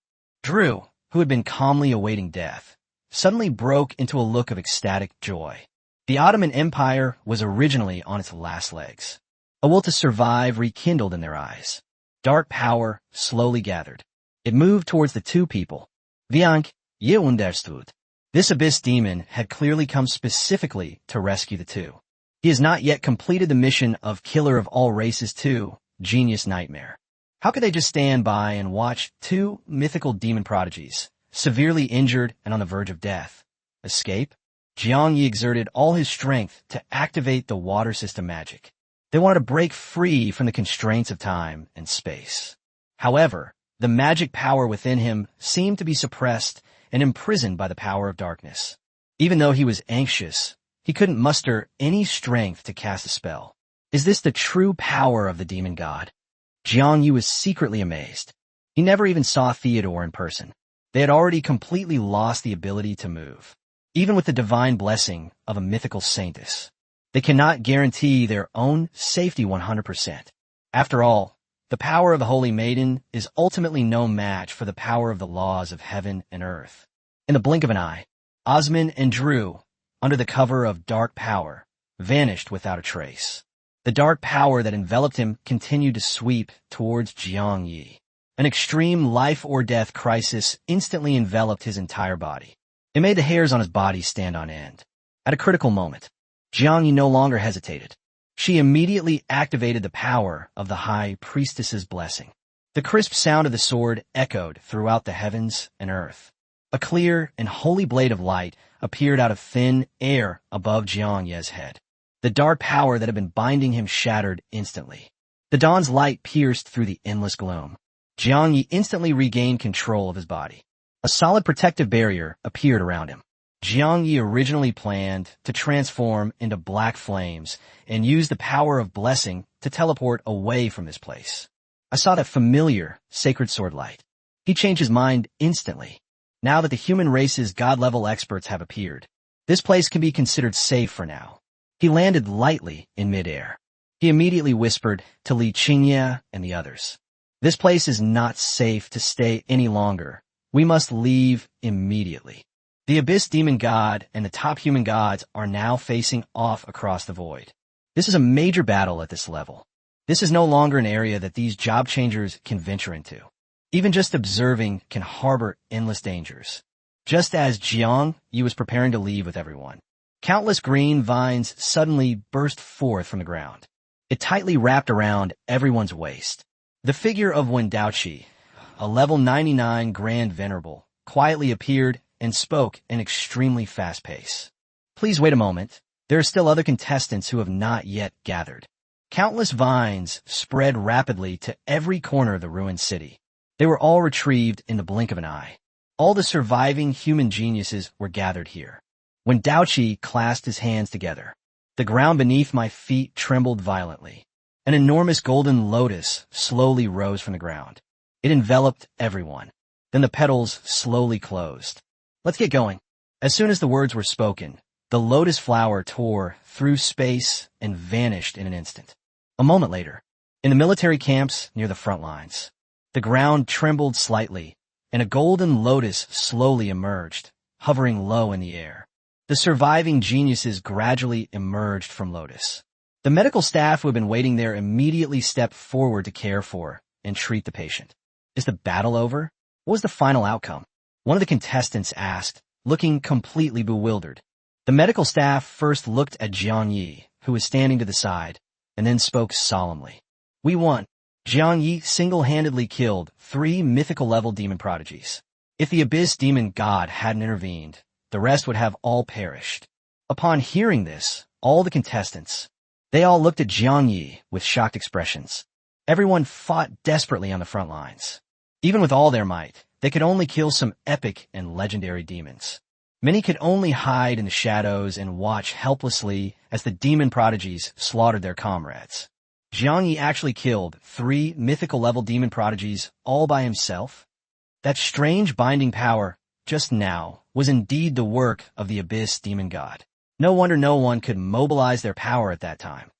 Drew, who had been calmly awaiting death, suddenly broke into a look of ecstatic joy. The Ottoman Empire was originally on its last legs. A will to survive rekindled in their eyes. Dark power slowly gathered. It moved towards the two people. Viank, je understood. This abyss demon had clearly come specifically to rescue the two. He has not yet completed the mission of Killer of All Races 2, Genius Nightmare. How could they just stand by and watch two mythical demon prodigies, severely injured and on the verge of death, escape? Jiang Yi exerted all his strength to activate the water system magic. They wanted to break free from the constraints of time and space. However, the magic power within him seemed to be suppressed and imprisoned by the power of darkness. Even though he was anxious, he couldn't muster any strength to cast a spell. Is this the true power of the demon god? Jiang Yi was secretly amazed. He never even saw Theodore in person. They had already completely lost the ability to move. Even with the divine blessing of a mythical saintess, they cannot guarantee their own safety 100%. After all, the power of the Holy Maiden is ultimately no match for the power of the laws of heaven and earth. In the blink of an eye, Osman and Drew, under the cover of dark power, vanished without a trace. The dark power that enveloped him continued to sweep towards Jiang Yi. An extreme life-or-death crisis instantly enveloped his entire body. It made the hairs on his body stand on end. At a critical moment, Jiang Yi no longer hesitated. She immediately activated the power of the High Priestess's blessing. The crisp sound of the sword echoed throughout the heavens and earth. A clear and holy blade of light appeared out of thin air above Jiang Ye's head. The dark power that had been binding him shattered instantly. The dawn's light pierced through the endless gloom. Jiang Yi instantly regained control of his body. A solid protective barrier appeared around him. Jiang Yi originally planned to transform into black flames and use the power of blessing to teleport away from this place. I saw that familiar sacred sword light. He changed his mind instantly. Now that the human race's god-level experts have appeared, this place can be considered safe for now. He landed lightly in midair. He immediately whispered to Li Qingye and the others. This place is not safe to stay any longer. We must leave immediately. The Abyss Demon God and the top human gods are now facing off across the void. This is a major battle at this level. This is no longer an area that these job changers can venture into. Even just observing can harbor endless dangers. Just as Jiang Yi was preparing to leave with everyone, countless green vines suddenly burst forth from the ground. It tightly wrapped around everyone's waist. The figure of Wen Daoqi, a level 99 Grand Venerable, quietly appeared and spoke in extremely fast pace. Please wait a moment. There are still other contestants who have not yet gathered. Countless vines spread rapidly to every corner of the ruined city. They were all retrieved in the blink of an eye. All the surviving human geniuses were gathered here. When Daoqi clasped his hands together, the ground beneath my feet trembled violently. An enormous golden lotus slowly rose from the ground. It enveloped everyone. Then the petals slowly closed. Let's get going. As soon as the words were spoken, the lotus flower tore through space and vanished in an instant. A moment later, in the military camps near the front lines, the ground trembled slightly, and a golden lotus slowly emerged, hovering low in the air. The surviving geniuses gradually emerged from Lotus. The medical staff who had been waiting there immediately stepped forward to care for and treat the patient. Is the battle over? What was the final outcome? One of the contestants asked, looking completely bewildered. The medical staff first looked at Jiang Yi, who was standing to the side, and then spoke solemnly. We won. Jiang Yi single-handedly killed 3 mythical-level demon prodigies. If the Abyss Demon God hadn't intervened, the rest would have all perished. Upon hearing this, all the contestants, they all looked at Jiang Yi with shocked expressions. Everyone fought desperately on the front lines. Even with all their might, they could only kill some epic and legendary demons. Many could only hide in the shadows and watch helplessly as the demon prodigies slaughtered their comrades. Jiang Yi actually killed 3 mythical-level demon prodigies all by himself? That strange binding power, just now, was indeed the work of the Abyss Demon God. No wonder no one could mobilize their power at that time.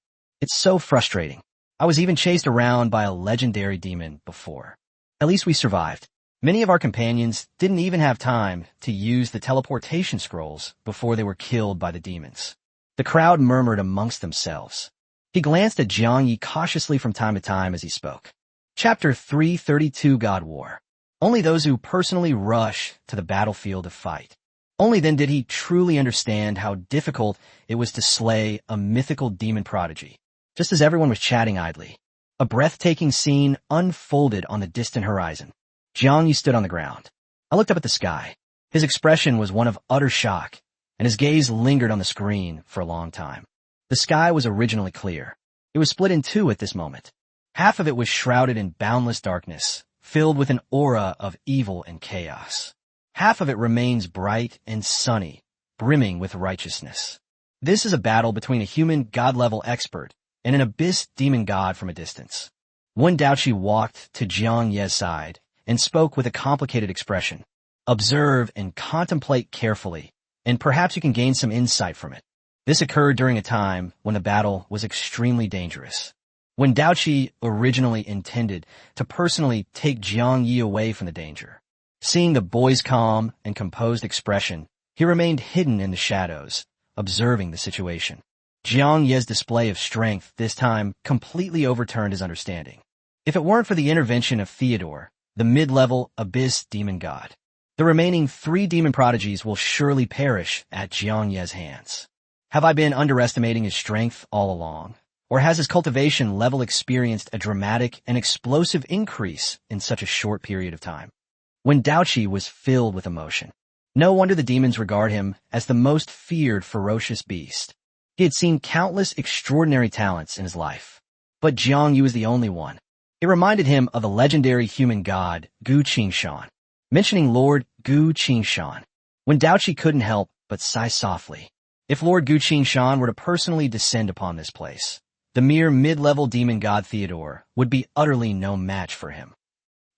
It's so frustrating. I was even chased around by a legendary demon before. At least we survived. Many of our companions didn't even have time to use the teleportation scrolls before they were killed by the demons. The crowd murmured amongst themselves. He glanced at Jiang Yi cautiously from time to time as he spoke. Chapter 332 God War. Only those who personally rush to the battlefield to fight. Only then did he truly understand how difficult it was to slay a mythical demon prodigy. Just as everyone was chatting idly, a breathtaking scene unfolded on the distant horizon. Jiang Yi stood on the ground. I looked up at the sky. His expression was one of utter shock, and his gaze lingered on the screen for a long time. The sky was originally clear. It was split in two at this moment. Half of it was shrouded in boundless darkness, filled with an aura of evil and chaos. Half of it remains bright and sunny, brimming with righteousness. This is a battle between a human god-level expert and an abyss demon god from a distance. Wen Daoqi walked to Jiang Ye's side and spoke with a complicated expression. Observe and contemplate carefully, and perhaps you can gain some insight from it. This occurred during a time when the battle was extremely dangerous. When Daoqi originally intended to personally take Jiang Yi away from the danger. Seeing the boy's calm and composed expression, he remained hidden in the shadows, observing the situation. Jiang Yi's display of strength this time completely overturned his understanding. If it weren't for the intervention of Theodore, the mid-level abyss demon god, the remaining 3 demon prodigies will surely perish at Jiang Yi's hands. Have I been underestimating his strength all along? Or has his cultivation level experienced a dramatic and explosive increase in such a short period of time? When Daoqi was filled with emotion, no wonder the demons regard him as the most feared ferocious beast. He had seen countless extraordinary talents in his life, but Jiang Yi was the only one. It reminded him of the legendary human god Gu Qingshan. Mentioning Lord Gu Qingshan, when Daoqi couldn't help but sigh softly. If Lord Gu Qingshan were to personally descend upon this place, the mere mid-level demon god Theodore would be utterly no match for him.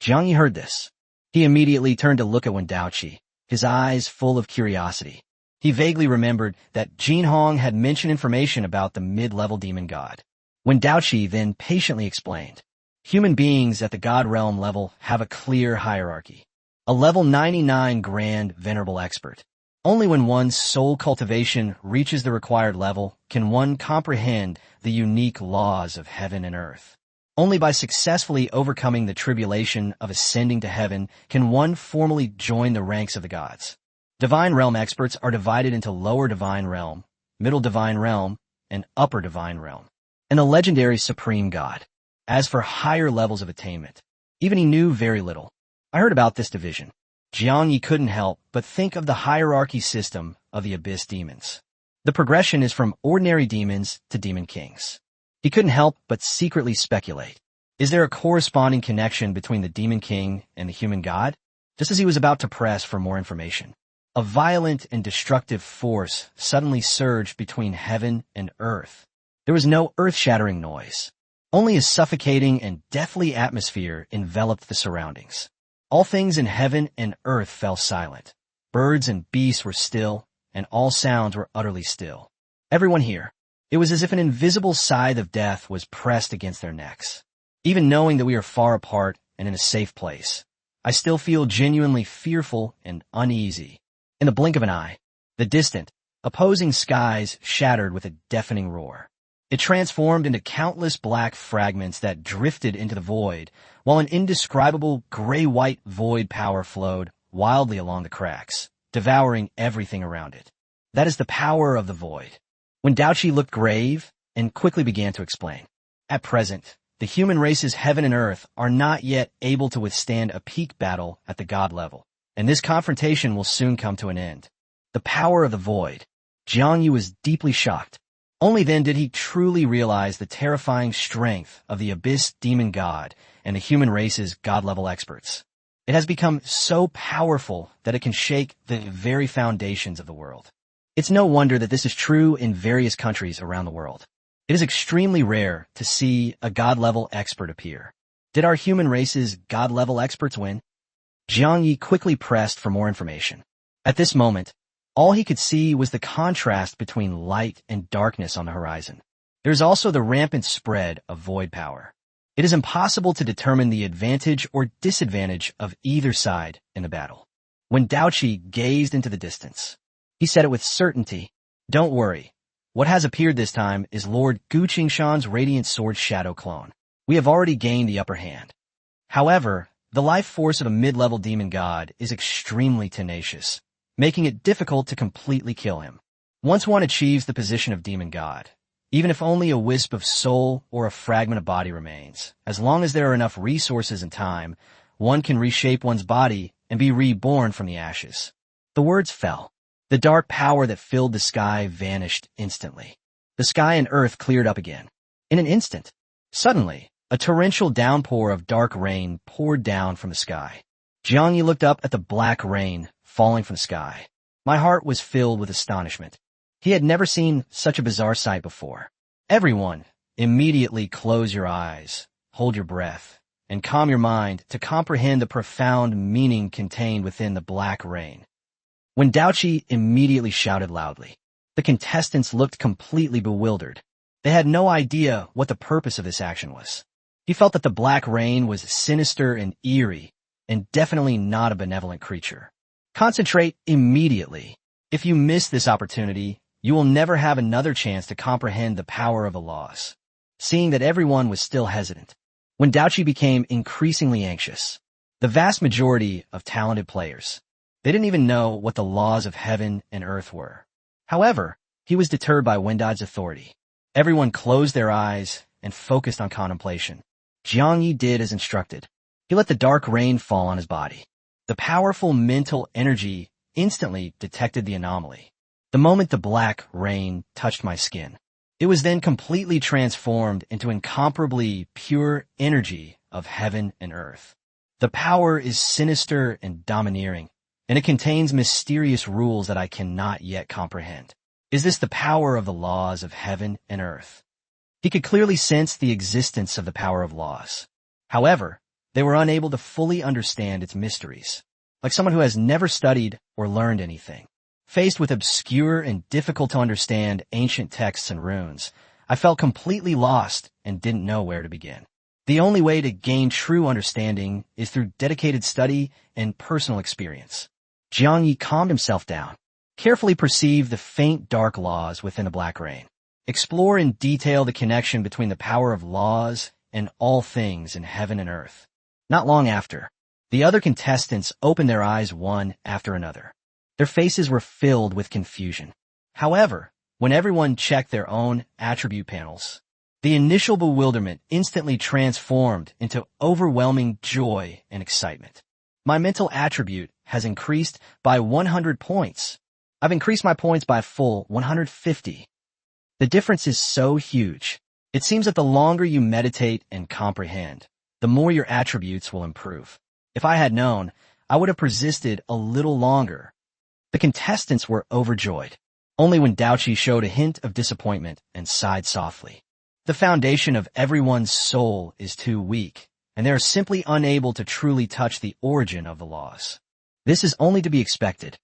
Jiang Yi heard this. He immediately turned to look at Wen Daoqi, his eyes full of curiosity. He vaguely remembered that Jin Hong had mentioned information about the mid-level demon god. Wen Daoqi then patiently explained, human beings at the god realm level have a clear hierarchy. A level 99 grand venerable expert. Only when one's soul cultivation reaches the required level can one comprehend the unique laws of heaven and earth. Only by successfully overcoming the tribulation of ascending to heaven can one formally join the ranks of the gods. Divine realm experts are divided into lower divine realm, middle divine realm, and upper divine realm, and the legendary supreme god. As for higher levels of attainment, even he knew very little. I heard about this division. Jiang Yi couldn't help but think of the hierarchy system of the abyss demons. The progression is from ordinary demons to demon kings. He couldn't help but secretly speculate. Is there a corresponding connection between the demon king and the human god? Just as he was about to press for more information, a violent and destructive force suddenly surged between heaven and earth. There was no earth-shattering noise. Only a suffocating and deathly atmosphere enveloped the surroundings. All things in heaven and earth fell silent. Birds and beasts were still, and all sounds were utterly still. Everyone here. It was as if an invisible scythe of death was pressed against their necks. Even knowing that we are far apart and in a safe place, I still feel genuinely fearful and uneasy. In the blink of an eye, the distant, opposing skies shattered with a deafening roar. It transformed into countless black fragments that drifted into the void, while an indescribable gray-white void power flowed wildly along the cracks, devouring everything around it. That is the power of the void. When Daoqi looked grave and quickly began to explain, at present, the human race's heaven and earth are not yet able to withstand a peak battle at the god level, and this confrontation will soon come to an end. The power of the void. Jiang Yi was deeply shocked. Only then did he truly realize the terrifying strength of the abyss demon god and the human race's god-level experts. It has become so powerful that it can shake the very foundations of the world. It's no wonder that this is true in various countries around the world. It is extremely rare to see a god-level expert appear. Did our human race's god-level experts win? Jiang Yi quickly pressed for more information. At this moment, all he could see was the contrast between light and darkness on the horizon. There is also the rampant spread of void power. It is impossible to determine the advantage or disadvantage of either side in the battle. When Daoqi gazed into the distance, he said it with certainty, "Don't worry. What has appeared this time is Lord Gu Qingshan's Radiant Sword Shadow clone. We have already gained the upper hand. However, the life force of a mid-level demon god is extremely tenacious, making it difficult to completely kill him. Once one achieves the position of demon god, even if only a wisp of soul or a fragment of body remains, as long as there are enough resources and time, one can reshape one's body and be reborn from the ashes." The words fell. The dark power that filled the sky vanished instantly. The sky and earth cleared up again. In an instant, suddenly, a torrential downpour of dark rain poured down from the sky. Jiang Yi looked up at the black rain falling from the sky. My heart was filled with astonishment. He had never seen such a bizarre sight before. Everyone, immediately close your eyes, hold your breath, and calm your mind to comprehend the profound meaning contained within the black rain. When Daochi immediately shouted loudly, the contestants looked completely bewildered. They had no idea what the purpose of this action was. He felt that the black rain was sinister and eerie, and definitely not a benevolent creature. Concentrate immediately. If you miss this opportunity, you will never have another chance to comprehend the power of the laws. Seeing that everyone was still hesitant, when Daochi became increasingly anxious, the vast majority of talented players, they didn't even know what the laws of heaven and earth were. However, he was deterred by Wenda's authority. Everyone closed their eyes and focused on contemplation. Jiang Yi did as instructed. He let the dark rain fall on his body. The powerful mental energy instantly detected the anomaly. The moment the black rain touched my skin, it was then completely transformed into incomparably pure energy of heaven and earth. The power is sinister and domineering, and it contains mysterious rules that I cannot yet comprehend. Is this the power of the laws of heaven and earth? He could clearly sense the existence of the power of laws. However, they were unable to fully understand its mysteries, like someone who has never studied or learned anything. Faced with obscure and difficult-to-understand ancient texts and runes, I felt completely lost and didn't know where to begin. The only way to gain true understanding is through dedicated study and personal experience. Jiang Yi calmed himself down, carefully perceived the faint dark laws within the black rain. Explore in detail the connection between the power of laws and all things in heaven and earth. Not long after, the other contestants opened their eyes one after another. Their faces were filled with confusion. However, when everyone checked their own attribute panels, the initial bewilderment instantly transformed into overwhelming joy and excitement. My mental attribute has increased by 100 points. I've increased my points by a full 150. The difference is so huge. It seems that the longer you meditate and comprehend, the more your attributes will improve. If I had known, I would have persisted a little longer. The contestants were overjoyed. Only when Daochi showed a hint of disappointment and sighed softly. The foundation of everyone's soul is too weak, and they are simply unable to truly touch the origin of the laws. This is only to be expected.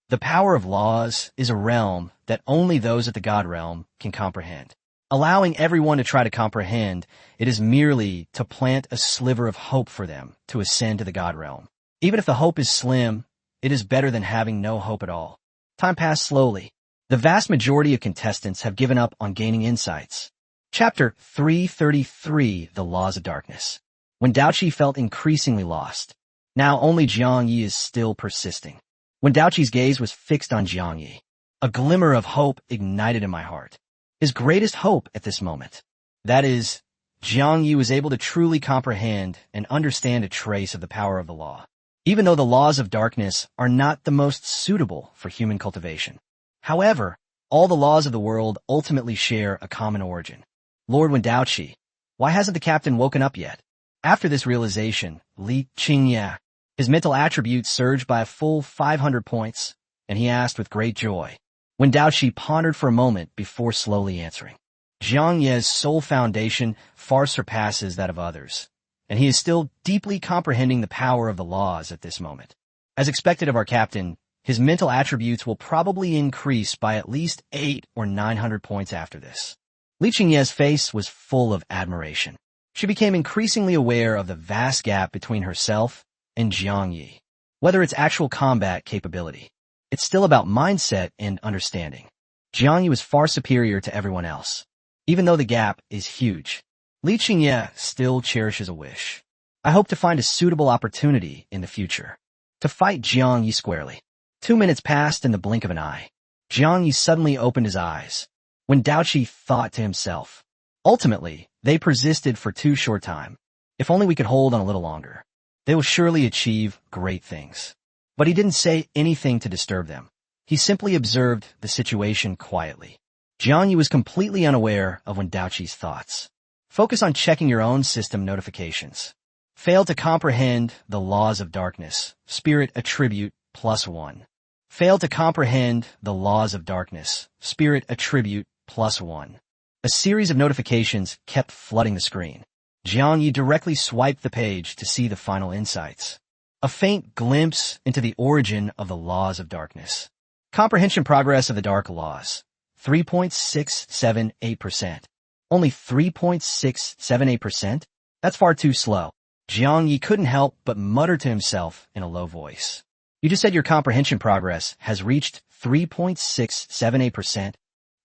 The power of laws is a realm that only those at the God realm can comprehend. Allowing everyone to try to comprehend, it is merely to plant a sliver of hope for them to ascend to the God realm. Even if the hope is slim, it is better than having no hope at all. Time passed slowly. The vast majority of contestants have given up on gaining insights. Chapter 333, The Laws of Darkness. When Daochi felt increasingly lost, now only Jiang Yi is still persisting. When Daochi's gaze was fixed on Jiang Yi, a glimmer of hope ignited in my heart. His greatest hope at this moment. That is, Jiang Yi was able to truly comprehend and understand a trace of the power of the law, even though the laws of darkness are not the most suitable for human cultivation. However, all the laws of the world ultimately share a common origin. Lord Wendaochi, why hasn't the captain woken up yet? After this realization, Li Qingya, his mental attributes surged by a full 500 points, and he asked with great joy. Wendaochi pondered for a moment before slowly answering. Jiang Ye's soul foundation far surpasses that of others, and he is still deeply comprehending the power of the laws at this moment. As expected of our captain, his mental attributes will probably increase by at least 800 or 900 points after this. Li Qingye's face was full of admiration. She became increasingly aware of the vast gap between herself and Jiang Yi. Whether it's actual combat capability, it's still about mindset and understanding. Jiang Yi was far superior to everyone else. Even though the gap is huge, Li Qingye still cherishes a wish. I hope to find a suitable opportunity in the future to fight Jiang Yi squarely. 2 minutes passed in the blink of an eye. Jiang Yi suddenly opened his eyes. When Daochi thought to himself, ultimately, they persisted for too short time. If only we could hold on a little longer, they will surely achieve great things. But he didn't say anything to disturb them. He simply observed the situation quietly. Jiang Yi was completely unaware of Wendaochi's thoughts. Focus on checking your own system notifications. Failed to comprehend the laws of darkness. Spirit attribute +1. Failed to comprehend the laws of darkness. Spirit attribute +1. A series of notifications kept flooding the screen. Jiang Yi directly swiped the page to see the final insights. A faint glimpse into the origin of the laws of darkness. Comprehension progress of the dark laws. 3.678%. Only 3.678%? That's far too slow. Jiang Yi couldn't help but mutter to himself in a low voice. You just said your comprehension progress has reached 3.678%.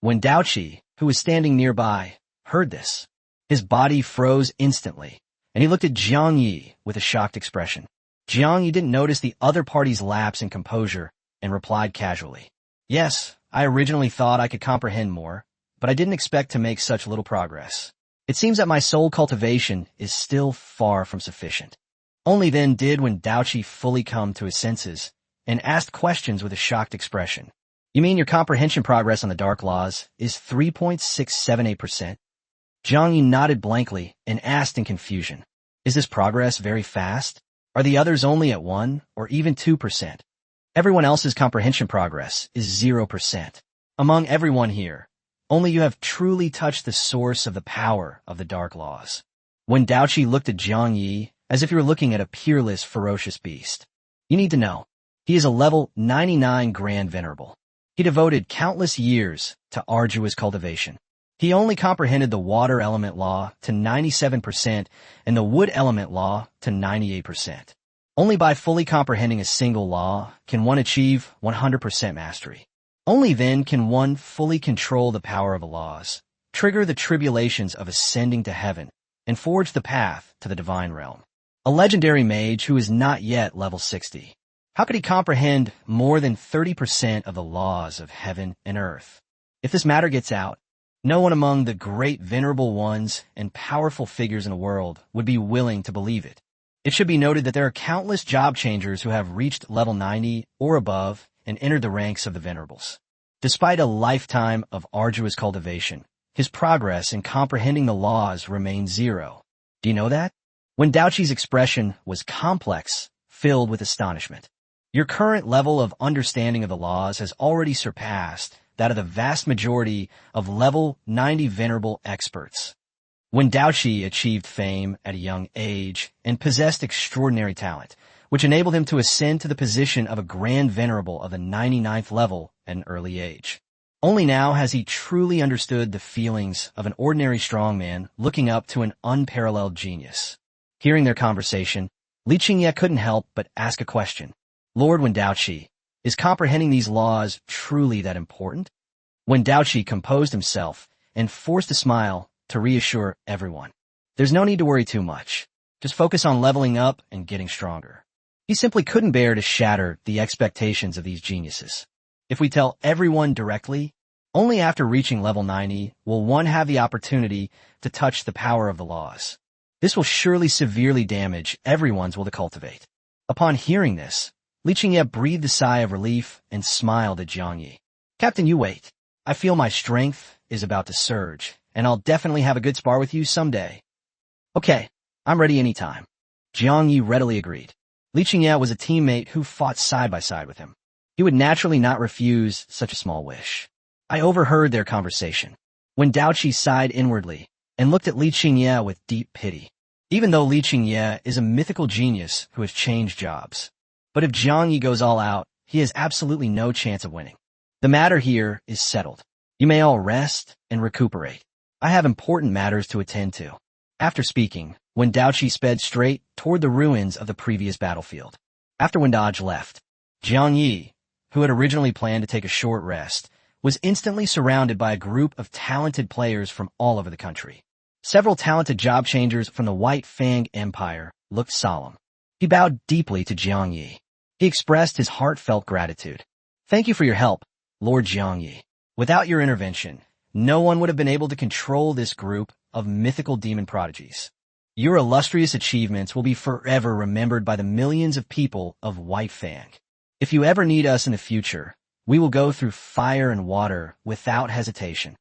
When Daoqi, who was standing nearby, heard this, his body froze instantly, and he looked at Jiang Yi with a shocked expression. Jiang Yi didn't notice the other party's lapse in composure and replied casually. Yes, I originally thought I could comprehend more, but I didn't expect to make such little progress. It seems that my soul cultivation is still far from sufficient. Only then did when Daoqi fully come to his senses and asked questions with a shocked expression. You mean your comprehension progress on the dark laws is 3.678%? Jiang Yi nodded blankly and asked in confusion. Is this progress very fast? Are the others only at 1 or even 2%? Everyone else's comprehension progress is 0%. Among everyone here, only you have truly touched the source of the power of the dark laws. When Daoqi looked at Jiang Yi as if you were looking at a peerless, ferocious beast. You need to know, he is a level 99 Grand Venerable. He devoted countless years to arduous cultivation. He only comprehended the water element law to 97% and the wood element law to 98%. Only by fully comprehending a single law can one achieve 100% mastery. Only then can one fully control the power of the laws, trigger the tribulations of ascending to heaven, and forge the path to the divine realm. A legendary mage who is not yet level 60. How could he comprehend more than 30% of the laws of heaven and earth? If this matter gets out, no one among the great venerable ones and powerful figures in the world would be willing to believe it. It should be noted that there are countless job changers who have reached level 90 or above and entered the ranks of the venerables. Despite a lifetime of arduous cultivation, his progress in comprehending the laws remained 0. Do you know that? When Daoqi's expression was complex, filled with astonishment. Your current level of understanding of the laws has already surpassed that of the vast majority of level 90 venerable experts. When Daoqi achieved fame at a young age and possessed extraordinary talent, which enabled him to ascend to the position of a Grand Venerable of the 99th level at an early age. Only now has he truly understood the feelings of an ordinary strongman looking up to an unparalleled genius. Hearing their conversation, Li Qingye couldn't help but ask a question. Lord Wen Daoqi, is comprehending these laws truly that important? When Daoqi composed himself and forced a smile to reassure everyone. There's no need to worry too much. Just focus on leveling up and getting stronger. He simply couldn't bear to shatter the expectations of these geniuses. If we tell everyone directly, only after reaching level 90 will one have the opportunity to touch the power of the laws. This will surely severely damage everyone's will to cultivate. Upon hearing this, Li Qingye breathed a sigh of relief and smiled at Jiang Yi. Captain, you wait. I feel my strength is about to surge, and I'll definitely have a good spar with you someday. Okay, I'm ready anytime. Jiang Yi readily agreed. Li Qingye was a teammate who fought side by side with him. He would naturally not refuse such a small wish. I overheard their conversation. When Daoqi sighed inwardly and looked at Li Qingye with deep pity. Even though Li Qingye is a mythical genius who has changed jobs. But if Jiang Yi goes all out, he has absolutely no chance of winning. The matter here is settled. You may all rest and recuperate. I have important matters to attend to. After speaking, Wen Daoqi sped straight toward the ruins of the previous battlefield. After Wen Dodge left, Jiang Yi, who had originally planned to take a short rest, was instantly surrounded by a group of talented players from all over the country. Several talented job changers from the White Fang Empire looked solemn. He bowed deeply to Jiang Yi. He expressed his heartfelt gratitude. Thank you for your help, Lord Jiang Yi. Without your intervention, no one would have been able to control this group of mythical demon prodigies. Your illustrious achievements will be forever remembered by the millions of people of White Fang. If you ever need us in the future, we will go through fire and water without hesitation.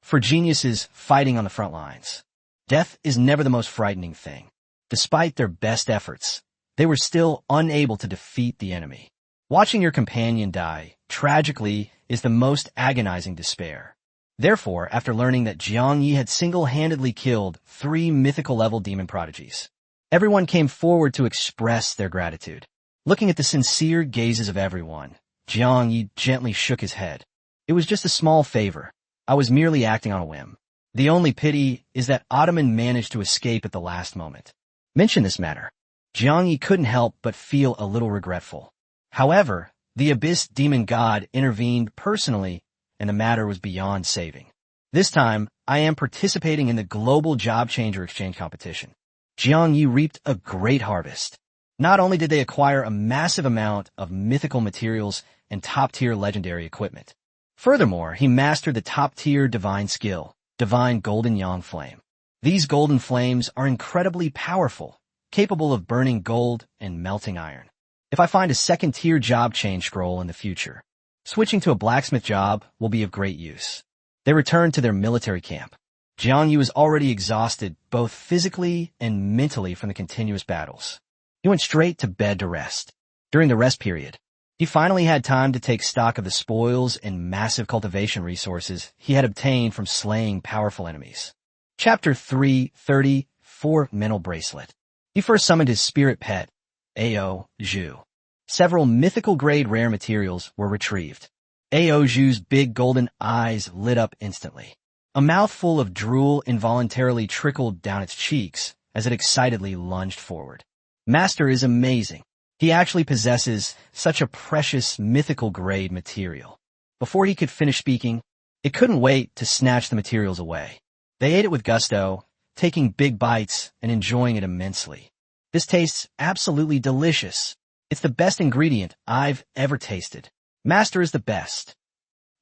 For geniuses fighting on the front lines, death is never the most frightening thing. Despite their best efforts, they were still unable to defeat the enemy. Watching your companion die, tragically, is the most agonizing despair. Therefore, after learning that Jiang Yi had single-handedly killed 3 mythical-level demon prodigies, everyone came forward to express their gratitude. Looking at the sincere gazes of everyone, Jiang Yi gently shook his head. It was just a small favor. I was merely acting on a whim. The only pity is that Ottoman managed to escape at the last moment. Mention this matter. Jiang Yi couldn't help but feel a little regretful. However, the Abyss Demon God intervened personally, and the matter was beyond saving. This time, I am participating in the Global Job Changer Exchange competition. Jiang Yi reaped a great harvest. Not only did they acquire a massive amount of mythical materials and top-tier legendary equipment. Furthermore, he mastered the top-tier divine skill, Divine Golden Yang Flame. These golden flames are incredibly powerful, capable of burning gold and melting iron. If I find a second-tier job change scroll in the future, switching to a blacksmith job will be of great use. They returned to their military camp. Jiang Yi was already exhausted both physically and mentally from the continuous battles. He went straight to bed to rest. During the rest period, he finally had time to take stock of the spoils and massive cultivation resources he had obtained from slaying powerful enemies. Chapter 334 Mental Bracelet. He first summoned his spirit pet, Ao Zhu. Several mythical-grade rare materials were retrieved. Ao Zhu's big golden eyes lit up instantly. A mouthful of drool involuntarily trickled down its cheeks as it excitedly lunged forward. Master is amazing. He actually possesses such a precious mythical-grade material. Before he could finish speaking, it couldn't wait to snatch the materials away. They ate it with gusto, taking big bites and enjoying it immensely. This tastes absolutely delicious. It's the best ingredient I've ever tasted. Master is the best.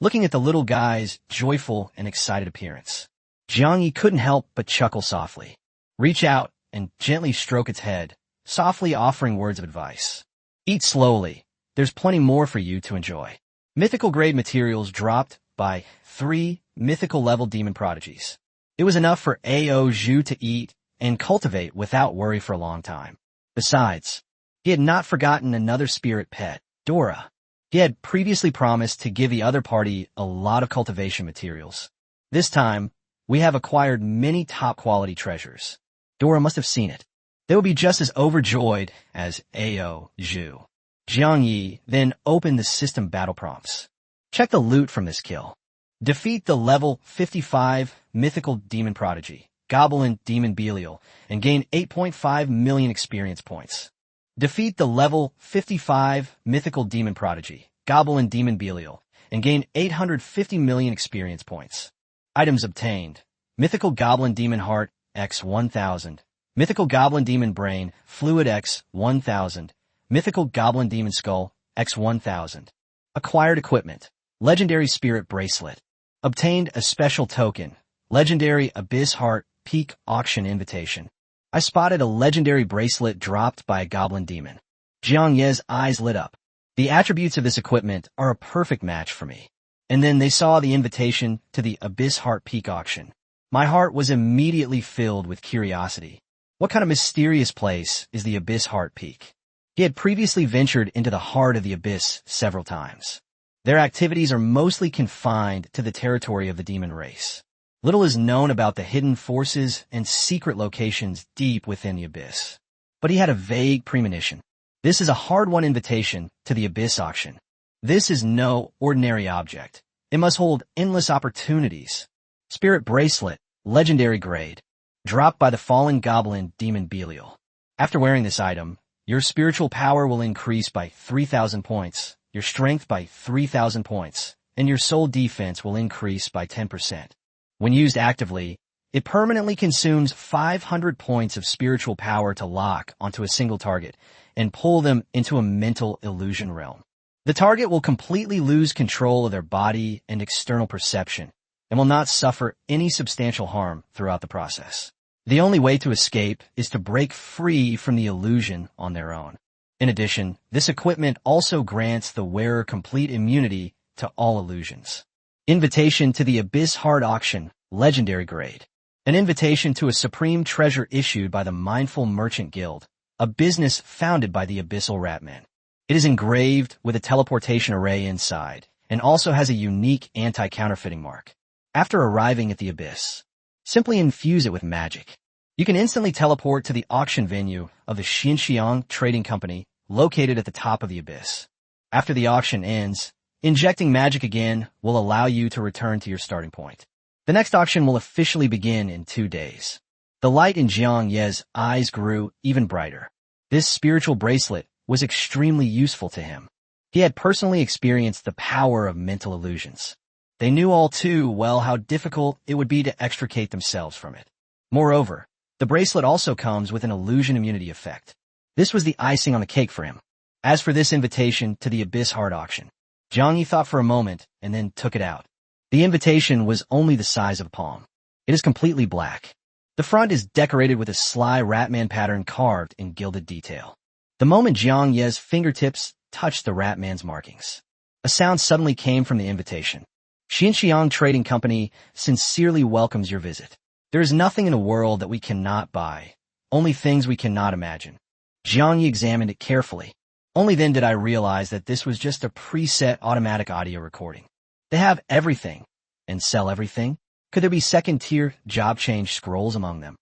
Looking at the little guy's joyful and excited appearance, Jiang Yi couldn't help but chuckle softly. Reach out and gently stroke its head, softly offering words of advice. Eat slowly. There's plenty more for you to enjoy. Mythical-grade materials dropped by 3 mythical-level demon prodigies. It was enough for Ao Zhu to eat and cultivate without worry for a long time. Besides, he had not forgotten another spirit pet, Dora. He had previously promised to give the other party a lot of cultivation materials. This time, we have acquired many top-quality treasures. Dora must have seen it. They will be just as overjoyed as Ao Zhu. Jiang Yi then opened the system battle prompts. Check the loot from this kill. Defeat the level 55 mythical demon prodigy, Goblin Demon Belial, and gain 8.5 million experience points. Defeat the level 55 mythical demon prodigy, Goblin Demon Belial, and gain 850 million experience points. Items obtained: Mythical Goblin Demon Heart x 1000, Mythical Goblin Demon Brain Fluid x 1000, Mythical Goblin Demon Skull x 1000. Acquired equipment: Legendary Spirit Bracelet. Obtained a special token: Legendary Abyss Heart Peak Auction Invitation. I spotted a legendary bracelet dropped by a goblin demon. Jiang Ye's eyes lit up. The attributes of this equipment are a perfect match for me. And then they saw the invitation to the Abyss Heart Peak Auction. My heart was immediately filled with curiosity. What kind of mysterious place is the Abyss Heart Peak? He had previously ventured into the heart of the abyss several times. Their activities are mostly confined to the territory of the demon race. Little is known about the hidden forces and secret locations deep within the abyss. But he had a vague premonition. This is a hard-won invitation to the Abyss Auction. This is no ordinary object. It must hold endless opportunities. Spirit Bracelet, Legendary Grade. Dropped by the fallen goblin Demon Belial. After wearing this item, your spiritual power will increase by 3,000 points, your strength by 3,000 points, and your soul defense will increase by 10%. When used actively, it permanently consumes 500 points of spiritual power to lock onto a single target and pull them into a mental illusion realm. The target will completely lose control of their body and external perception and will not suffer any substantial harm throughout the process. The only way to escape is to break free from the illusion on their own. In addition, this equipment also grants the wearer complete immunity to all illusions. Invitation to the Abyss Heart Auction, Legendary Grade. An invitation to a supreme treasure issued by the Mindful Merchant Guild, a business founded by the Abyssal Ratmen. It is engraved with a teleportation array inside and also has a unique anti-counterfeiting mark. After arriving at the abyss, simply infuse it with magic. You can instantly teleport to the auction venue of the Xinjiang Trading Company located at the top of the abyss. After the auction ends, injecting magic again will allow you to return to your starting point. The next auction will officially begin in 2 days. The light in Jiang Ye's eyes grew even brighter. This spiritual bracelet was extremely useful to him. He had personally experienced the power of mental illusions. They knew all too well how difficult it would be to extricate themselves from it. Moreover, the bracelet also comes with an illusion immunity effect. This was the icing on the cake for him. As for this invitation to the Abyss Heart Auction, Jiang Yi thought for a moment and then took it out. The invitation was only the size of a palm. It is completely black. The front is decorated with a sly Ratman pattern carved in gilded detail. The moment Jiang Ye's fingertips touched the Ratman's markings, a sound suddenly came from the invitation. Xinjiang Trading Company sincerely welcomes your visit. There is nothing in the world that we cannot buy, only things we cannot imagine. Jiang Yi examined it carefully. Only then did I realize that this was just a preset automatic audio recording. They have everything and sell everything. Could there be second-tier job change scrolls among them?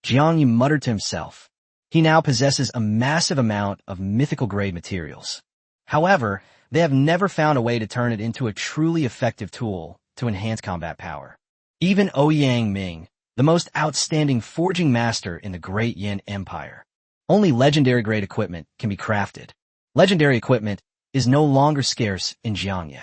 Jiang Yi muttered to himself. He now possesses a massive amount of mythical-grade materials. However, they have never found a way to turn it into a truly effective tool to enhance combat power. Even Ouyang Ming, the most outstanding forging master in the Great Yin Empire, only legendary-grade equipment can be crafted. Legendary equipment is no longer scarce in Jiangye.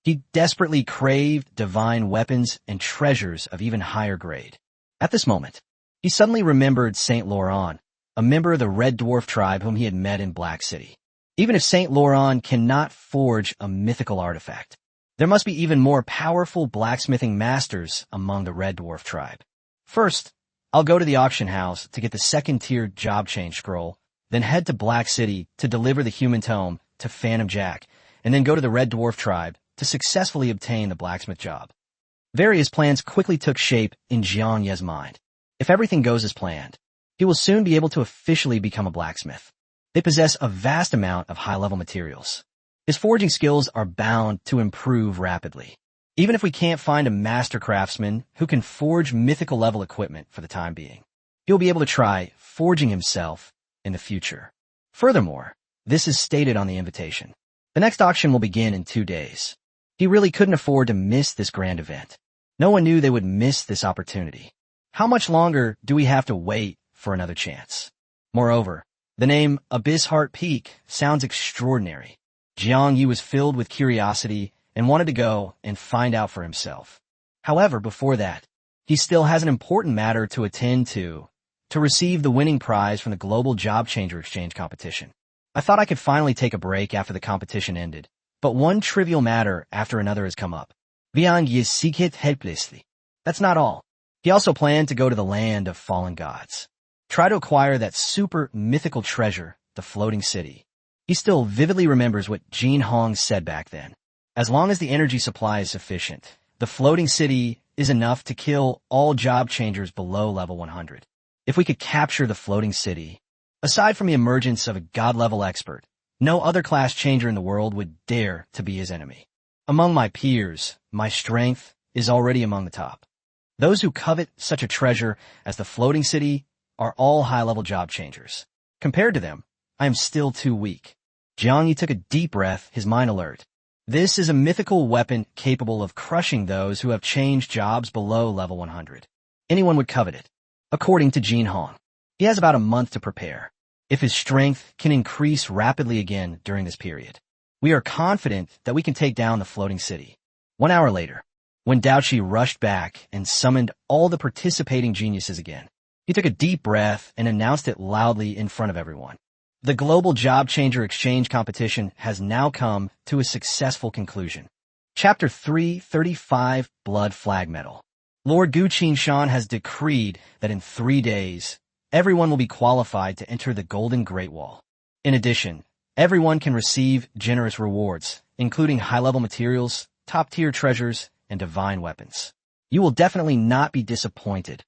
He desperately craved divine weapons and treasures of even higher grade. At this moment, he suddenly remembered Saint Laurent, a member of the Red Dwarf tribe whom he had met in Black City. Even if Saint Laurent cannot forge a mythical artifact, there must be even more powerful blacksmithing masters among the Red Dwarf tribe. First, I'll go to the auction house to get the second-tier job change scroll, then head to Black City to deliver the human tome to Phantom Jack, and then go to the Red Dwarf tribe to successfully obtain the blacksmith job. Various plans quickly took shape in Jiang Ye's mind. If everything goes as planned, he will soon be able to officially become a blacksmith. They possess a vast amount of high-level materials. His forging skills are bound to improve rapidly. Even if we can't find a master craftsman who can forge mythical-level equipment for the time being, he'll be able to try forging himself in the future. Furthermore, this is stated on the invitation. The next auction will begin in 2 days. He really couldn't afford to miss this grand event. No one knew they would miss this opportunity. How much longer do we have to wait for another chance? Moreover, the name Abyss Heart Peak sounds extraordinary. Jiang Yi was filled with curiosity and wanted to go and find out for himself. However, before that, he still has an important matter to attend to receive the winning prize from the Global Job Changer Exchange competition. I thought I could finally take a break after the competition ended, but one trivial matter after another has come up. Jiang Yi seeketh helplessly. That's not all. He also planned to go to the land of fallen gods. Try to acquire that super mythical treasure, the floating city. He still vividly remembers what Jin Hong said back then. As long as the energy supply is sufficient, the floating city is enough to kill all job changers below level 100. If we could capture the floating city, aside from the emergence of a god-level expert, no other class changer in the world would dare to be his enemy. Among my peers, my strength is already among the top. Those who covet such a treasure as the floating city are all high-level job changers. Compared to them, I am still too weak. Jiang Yi took a deep breath, his mind alert. This is a mythical weapon capable of crushing those who have changed jobs below level 100. Anyone would covet it. According to Jin Hong, he has about a month to prepare. If his strength can increase rapidly again during this period, we are confident that we can take down the floating city. 1 hour later, when Daochi rushed back and summoned all the participating geniuses again, he took a deep breath and announced it loudly in front of everyone. The Global Job Changer Exchange competition has now come to a successful conclusion. Chapter 335, Blood Flag Medal. Lord Gu Qinshan has decreed that in 3 days, everyone will be qualified to enter the Golden Great Wall. In addition, everyone can receive generous rewards, including high-level materials, top-tier treasures, and divine weapons. You will definitely not be disappointed.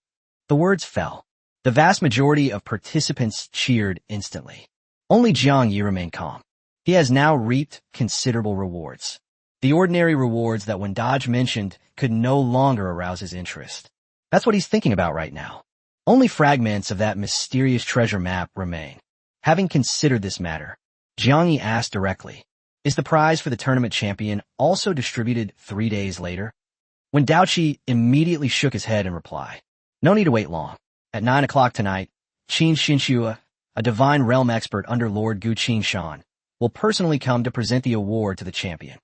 The words fell. The vast majority of participants cheered instantly. Only Jiang Yi remained calm. He has now reaped considerable rewards. The ordinary rewards that when Dodge mentioned could no longer arouse his interest. That's what he's thinking about right now. Only fragments of that mysterious treasure map remain. Having considered this matter, Jiang Yi asked directly, "Is the prize for the tournament champion also distributed 3 days later?" When Daoqi immediately shook his head in reply, "No need to wait long. At 9 o'clock tonight, Qin Xinxue, a divine realm expert under Lord Gu Qinshan, will personally come to present the award to the champion."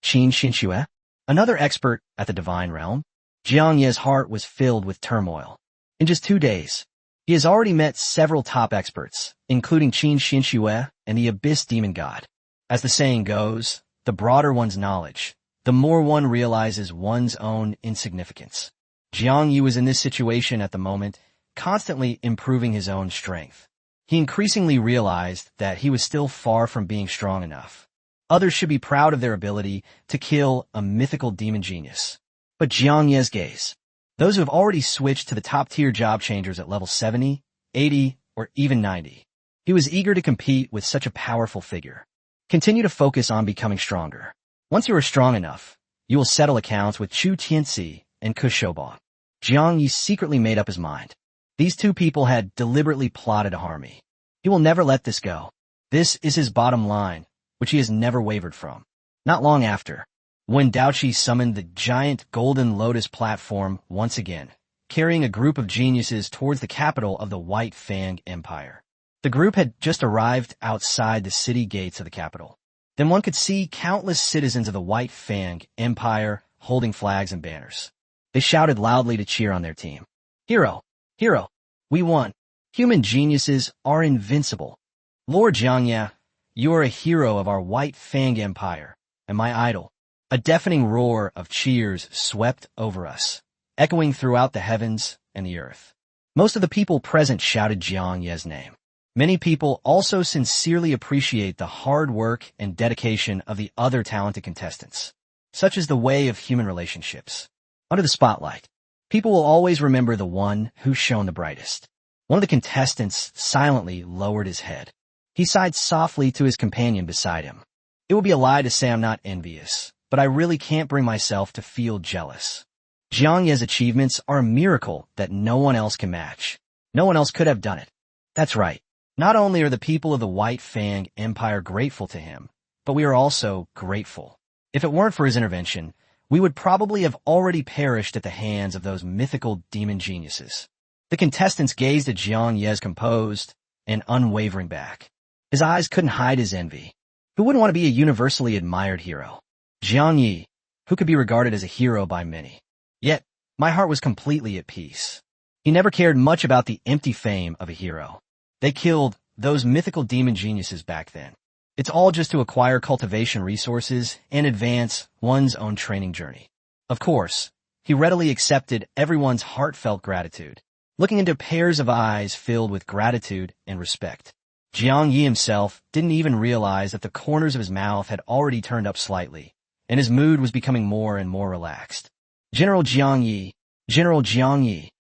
Qin Xinxue? Another expert at the divine realm? Jiang Ye's heart was filled with turmoil. In just 2 days, he has already met several top experts, including Qin Xinxue and the Abyss Demon God. As the saying goes, the broader one's knowledge, the more one realizes one's own insignificance. Jiang Yi was in this situation at the moment, constantly improving his own strength. He increasingly realized that he was still far from being strong enough. Others should be proud of their ability to kill a mythical demon genius. But Jiang Ye's gaze, those who have already switched to the top-tier job changers at level 70, 80, or even 90. He was eager to compete with such a powerful figure. Continue to focus on becoming stronger. Once you are strong enough, you will settle accounts with Chu Tianxi and Ke Shoubang. Jiang Yi secretly made up his mind. These two people had deliberately plotted to harm me. He will never let this go. This is his bottom line, which he has never wavered from. Not long after, when Daoqi summoned the giant Golden Lotus platform once again, carrying a group of geniuses towards the capital of the White Fang Empire. The group had just arrived outside the city gates of the capital. Then one could see countless citizens of the White Fang Empire holding flags and banners. They shouted loudly to cheer on their team. "Hero! Hero! We won! Human geniuses are invincible! Lord Jiangya, you are a hero of our White Fang Empire, and my idol." A deafening roar of cheers swept over us, echoing throughout the heavens and the earth. Most of the people present shouted Jiang Ye's name. Many people also sincerely appreciate the hard work and dedication of the other talented contestants. Such is the way of human relationships. Under the spotlight, people will always remember the one who shone the brightest. One of the contestants silently lowered his head. He sighed softly to his companion beside him. "It would be a lie to say I'm not envious, but I really can't bring myself to feel jealous. Jiang Ye's achievements are a miracle that no one else can match. No one else could have done it." That's right. Not only are the people of the White Fang Empire grateful to him, but we are also grateful. If it weren't for his intervention, we would probably have already perished at the hands of those mythical demon geniuses. The contestants gazed at Jiang Ye's composed and unwavering back. His eyes couldn't hide his envy. Who wouldn't want to be a universally admired hero? Jiang Yi, who could be regarded as a hero by many. Yet, my heart was completely at peace. He never cared much about the empty fame of a hero. They killed those mythical demon geniuses back then. It's all just to acquire cultivation resources and advance one's own training journey. Of course, he readily accepted everyone's heartfelt gratitude, looking into pairs of eyes filled with gratitude and respect. Jiang Yi himself didn't even realize that the corners of his mouth had already turned up slightly, and his mood was becoming more and more relaxed. "General Jiang Yi, General Jiang Yi."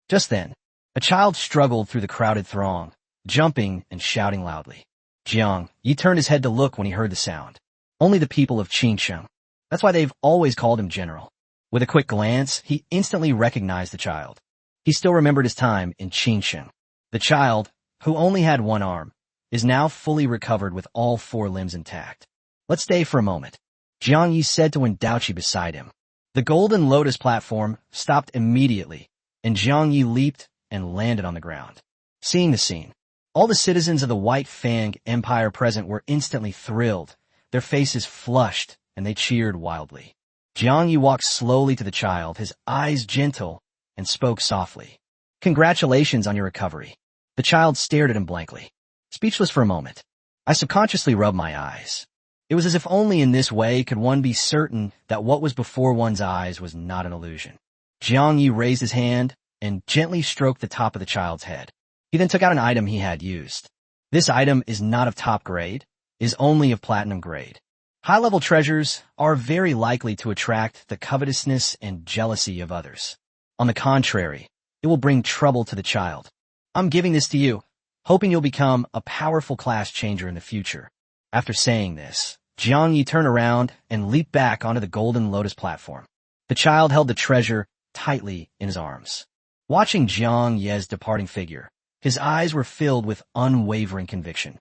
Just then, a child struggled through the crowded throng, jumping and shouting loudly. Jiang Yi turned his head to look when he heard the sound. Only the people of Qinsheng. That's why they've always called him General. With a quick glance, he instantly recognized the child. He still remembered his time in Qinsheng. The child, who only had one arm, is now fully recovered with all 4 limbs intact. "Let's stay for a moment," Jiang Yi said to Wen Daoqi beside him. The Golden Lotus platform stopped immediately, and Jiang Yi leaped and landed on the ground. Seeing the scene, all the citizens of the White Fang Empire present were instantly thrilled. Their faces flushed, and they cheered wildly. Jiang Yi walked slowly to the child, his eyes gentle, and spoke softly. "Congratulations on your recovery." The child stared at him blankly, speechless for a moment. I subconsciously rubbed my eyes. It was as if only in this way could one be certain that what was before one's eyes was not an illusion. Jiang Yi raised his hand and gently stroked the top of the child's head. He then took out an item he had used. This item is not of top grade, is only of platinum grade. High-level treasures are very likely to attract the covetousness and jealousy of others. On the contrary, it will bring trouble to the child. "I'm giving this to you, hoping you'll become a powerful class changer in the future." After saying this, Jiang Yi turned around and leaped back onto the golden lotus platform. The child held the treasure tightly in his arms. Watching Jiang Ye's departing figure, his eyes were filled with unwavering conviction.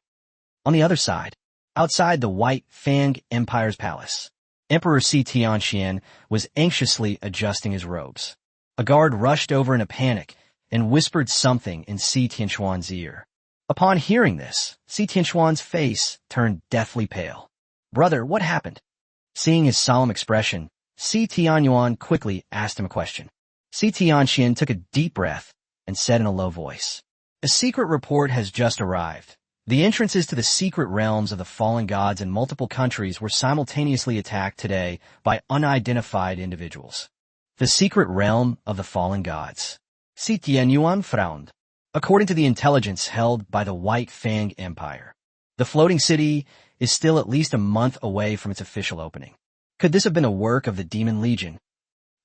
On the other side, outside the White Fang Empire's palace, Emperor Si Tianxian was anxiously adjusting his robes. A guard rushed over in a panic and whispered something in Si Tianxuan's ear. Upon hearing this, Si Tianxuan's face turned deathly pale. "Brother, what happened?" Seeing his solemn expression, Si Tianyuan quickly asked him a question. Si Tianxian took a deep breath and said in a low voice, "A secret report has just arrived. The entrances to the secret realms of the fallen gods in multiple countries were simultaneously attacked today by unidentified individuals." The secret realm of the fallen gods. Si Tianyuan frowned. According to the intelligence held by the White Fang Empire, the floating city is still at least a month away from its official opening. Could this have been the work of the Demon Legion?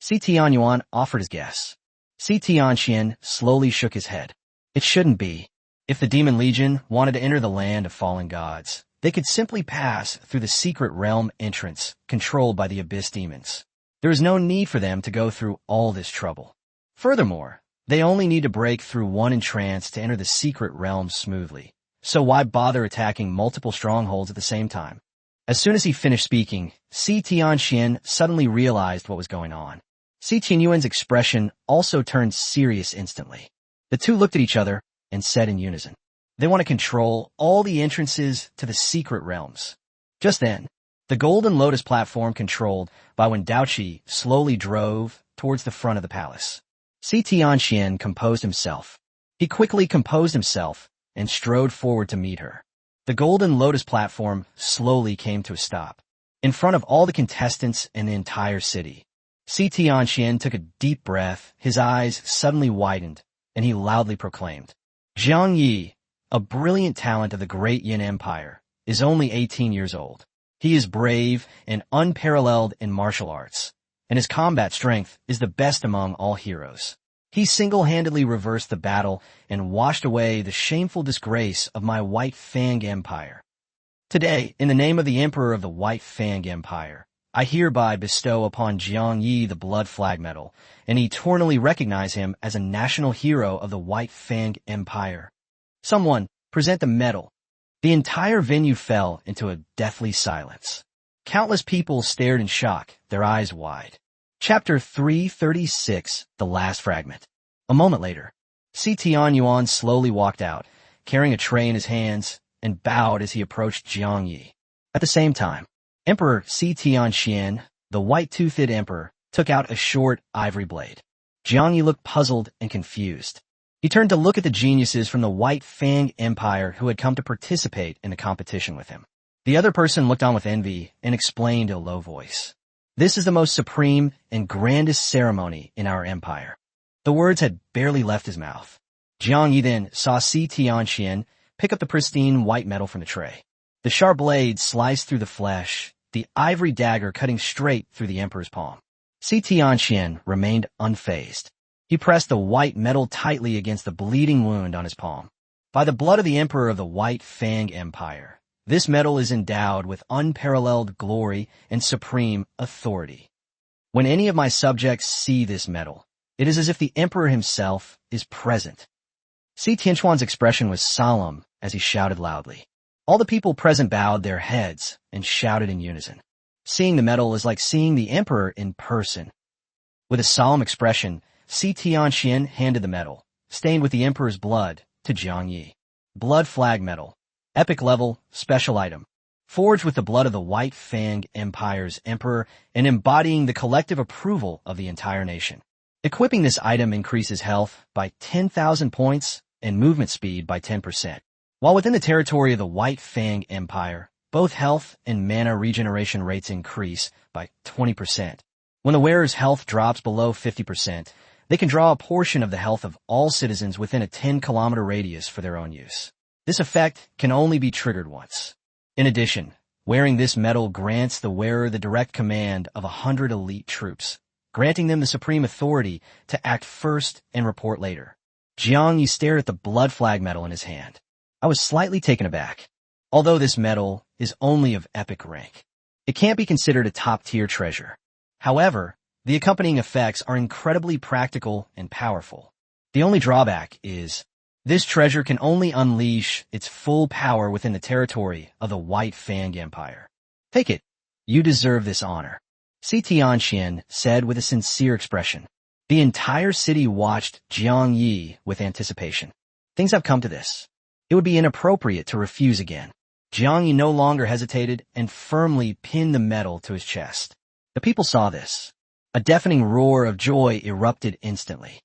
Si Tianyuan offered his guess. Si Tianxian slowly shook his head. It shouldn't be. If the Demon Legion wanted to enter the land of fallen gods, they could simply pass through the secret realm entrance controlled by the Abyss Demons. There is no need for them to go through all this trouble. Furthermore, they only need to break through one entrance to enter the secret realm smoothly. So why bother attacking multiple strongholds at the same time? As soon as he finished speaking, Si Tianxian suddenly realized what was going on. Si Tianyuan's expression also turned serious instantly. The two looked at each other and said in unison, "They want to control all the entrances to the secret realms." Just then, the golden lotus platform controlled by Wen Daoqi slowly drove towards the front of the palace. Si Tianxian composed himself. He quickly composed himself and strode forward to meet her. The golden lotus platform slowly came to a stop in front of all the contestants in the entire city. Si Tianxian took a deep breath, his eyes suddenly widened, and he loudly proclaimed, "Jiang Yi, a brilliant talent of the great Yin Empire, is only 18 years old. He is brave and unparalleled in martial arts, and his combat strength is the best among all heroes. He single-handedly reversed the battle and washed away the shameful disgrace of my White Fang Empire. Today, in the name of the Emperor of the White Fang Empire, I hereby bestow upon Jiang Yi the Blood Flag Medal and eternally recognize him as a national hero of the White Fang Empire. Someone, present the medal." The entire venue fell into a deathly silence. Countless people stared in shock, their eyes wide. Chapter 336, The Last Fragment. A moment later, Si Tianyuan slowly walked out, carrying a tray in his hands, and bowed as he approached Jiang Yi. At the same time, Emperor Si Tianxian, the white-toothed emperor, took out a short ivory blade. Jiang Yi looked puzzled and confused. He turned to look at the geniuses from the White Fang Empire who had come to participate in the competition with him. The other person looked on with envy and explained in a low voice, "This is the most supreme and grandest ceremony in our empire." The words had barely left his mouth. Jiang Yi then saw Si Tianxian pick up the pristine white metal from the tray. The sharp blade sliced through the flesh, the ivory dagger cutting straight through the emperor's palm. Si Tianxian remained unfazed. He pressed the white metal tightly against the bleeding wound on his palm. By the blood of the Emperor of the White Fang Empire, this metal is endowed with unparalleled glory and supreme authority. When any of my subjects see this metal, it is as if the Emperor himself is present. Si Tianxuan's expression was solemn as he shouted loudly. All the people present bowed their heads and shouted in unison. Seeing the medal is like seeing the Emperor in person. With a solemn expression, Si Tianxian handed the medal, stained with the Emperor's blood, to Jiang Yi. Blood Flag Medal. Epic level, special item. Forged with the blood of the White Fang Empire's Emperor and embodying the collective approval of the entire nation. Equipping this item increases health by 10,000 points and movement speed by 10%. While within the territory of the White Fang Empire, both health and mana regeneration rates increase by 20%. When the wearer's health drops below 50%, they can draw a portion of the health of all citizens within a 10-kilometer radius for their own use. This effect can only be triggered once. In addition, wearing this medal grants the wearer the direct command of 100 elite troops, granting them the supreme authority to act first and report later. Jiang Yi stared at the blood flag medal in his hand. I was slightly taken aback. Although this medal is only of epic rank. It can't be considered a top-tier treasure. However, the accompanying effects are incredibly practical and powerful. The only drawback is, this treasure can only unleash its full power within the territory of the White Fang Empire. Take it. You deserve this honor, Si Tianxian said with a sincere expression. The entire city watched Jiang Yi with anticipation. Things have come to this. It would be inappropriate to refuse again. Jiang Yi no longer hesitated and firmly pinned the medal to his chest. The people saw this. A deafening roar of joy erupted instantly.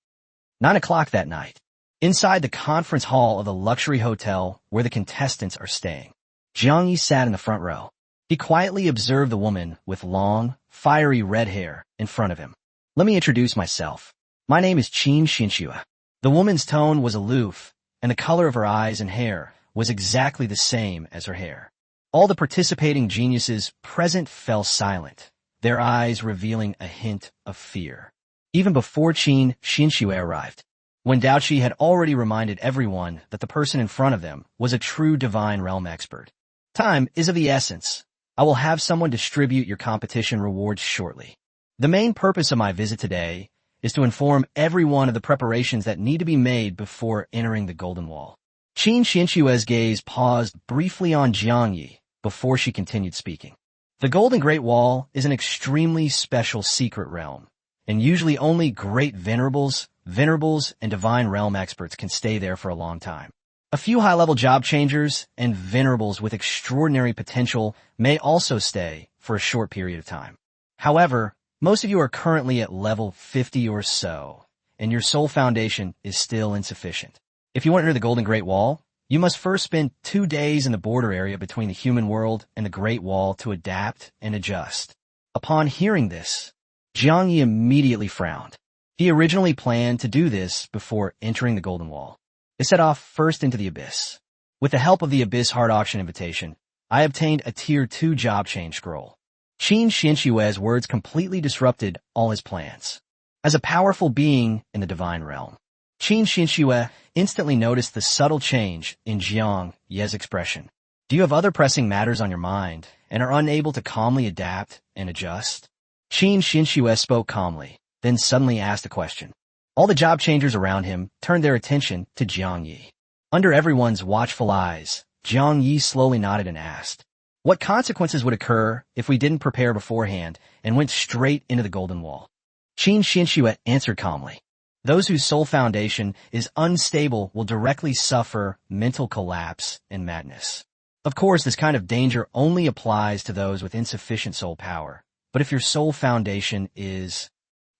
9 o'clock that night. Inside the conference hall of the luxury hotel where the contestants are staying, Jiang Yi sat in the front row. He quietly observed the woman with long, fiery red hair in front of him. Let me introduce myself. My name is Qin Xinxue. The woman's tone was aloof, and the color of her eyes and hair was exactly the same as her hair. All the participating geniuses present fell silent, their eyes revealing a hint of fear. Even before Qin Xinxue arrived, when Daoqi had already reminded everyone that the person in front of them was a true divine realm expert. Time is of the essence. I will have someone distribute your competition rewards shortly. The main purpose of my visit today is to inform everyone of the preparations that need to be made before entering the Golden Wall. Qin Xinxue's gaze paused briefly on Jiang Yi before she continued speaking. The Golden Great Wall is an extremely special secret realm, and usually only great venerables, and divine realm experts can stay there for a long time. A few high-level job changers and venerables with extraordinary potential may also stay for a short period of time. However, most of you are currently at level 50 or so, and your soul foundation is still insufficient. If you want to enter the Golden Great Wall, you must first spend 2 days in the border area between the human world and the Great Wall to adapt and adjust. Upon hearing this, Jiang Yi immediately frowned. He originally planned to do this before entering the Golden Wall. They set off first into the Abyss. With the help of the Abyss Heart Auction invitation, I obtained a Tier 2 job change scroll. Qin Xinxue's words completely disrupted all his plans. As a powerful being in the divine realm, Qin Xinxue instantly noticed the subtle change in Jiang Yi's expression. Do you have other pressing matters on your mind and are unable to calmly adapt and adjust? Qin Xinxue spoke calmly, then suddenly asked a question. All the job changers around him turned their attention to Jiang Yi. Under everyone's watchful eyes, Jiang Yi slowly nodded and asked, what consequences would occur if we didn't prepare beforehand and went straight into the Golden Wall? Qin Xinxue answered calmly. Those whose soul foundation is unstable will directly suffer mental collapse and madness. Of course, this kind of danger only applies to those with insufficient soul power. But if your soul foundation is...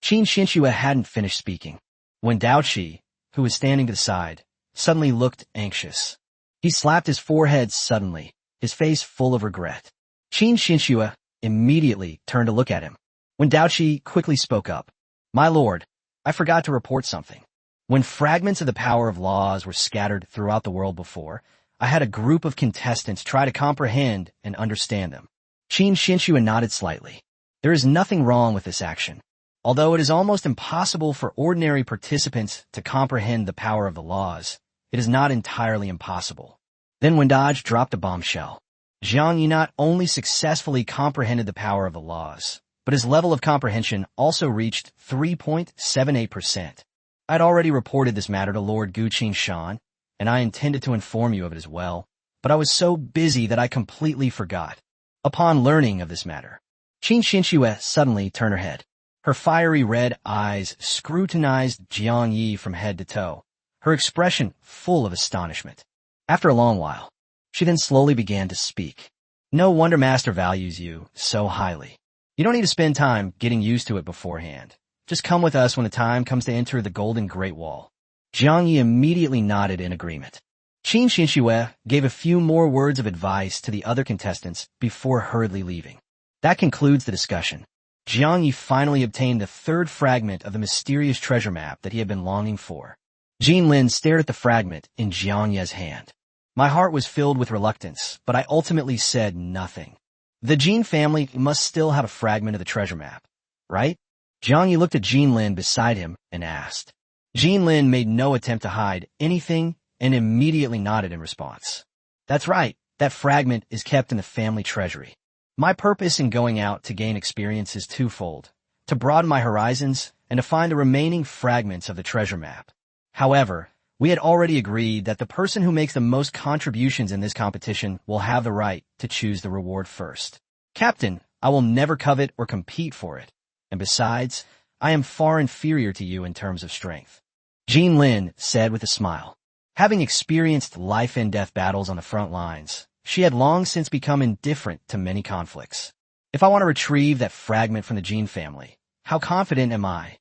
Qin Xinxue hadn't finished speaking when Daoqi, who was standing to the side, suddenly looked anxious. He slapped his forehead suddenly, his face full of regret. Qin Xinxue immediately turned to look at him. When Daoqi quickly spoke up, my lord, I forgot to report something. When fragments of the power of laws were scattered throughout the world before, I had a group of contestants try to comprehend and understand them. Qin Xinxue nodded slightly. There is nothing wrong with this action. Although it is almost impossible for ordinary participants to comprehend the power of the laws, it is not entirely impossible. Then when Dodge dropped a bombshell, Jiang Yi not only successfully comprehended the power of the laws, but his level of comprehension also reached 3.78%. I'd already reported this matter to Lord Guqin Shan, and I intended to inform you of it as well, but I was so busy that I completely forgot. Upon learning of this matter, Qin Xinxue suddenly turned her head. Her fiery red eyes scrutinized Jiang Yi from head to toe, her expression full of astonishment. After a long while, she then slowly began to speak. No wonder Master values you so highly. You don't need to spend time getting used to it beforehand. Just come with us when the time comes to enter the Golden Great Wall. Jiang Yi immediately nodded in agreement. Qin Xinxue gave a few more words of advice to the other contestants before hurriedly leaving. That concludes the discussion. Jiang Yi finally obtained the third fragment of the mysterious treasure map that he had been longing for. Jin Lin stared at the fragment in Jiang Yi's hand. My heart was filled with reluctance, but I ultimately said nothing. The Jin family must still have a fragment of the treasure map, right? Jiang Yi looked at Jin Lin beside him and asked. Jin Lin made no attempt to hide anything and immediately nodded in response. That's right, That fragment is kept in the family treasury. My purpose in going out to gain experience is twofold: to broaden my horizons and to find the remaining fragments of the treasure map. However, we had already agreed that the person who makes the most contributions in this competition will have the right to choose the reward first. Captain, I will never covet or compete for it. And besides, I am far inferior to you in terms of strength. Jean Lin said with a smile. Having experienced life-and-death battles on the front lines, she had long since become indifferent to many conflicts. If I want to retrieve that fragment from the Jean family, how confident am I?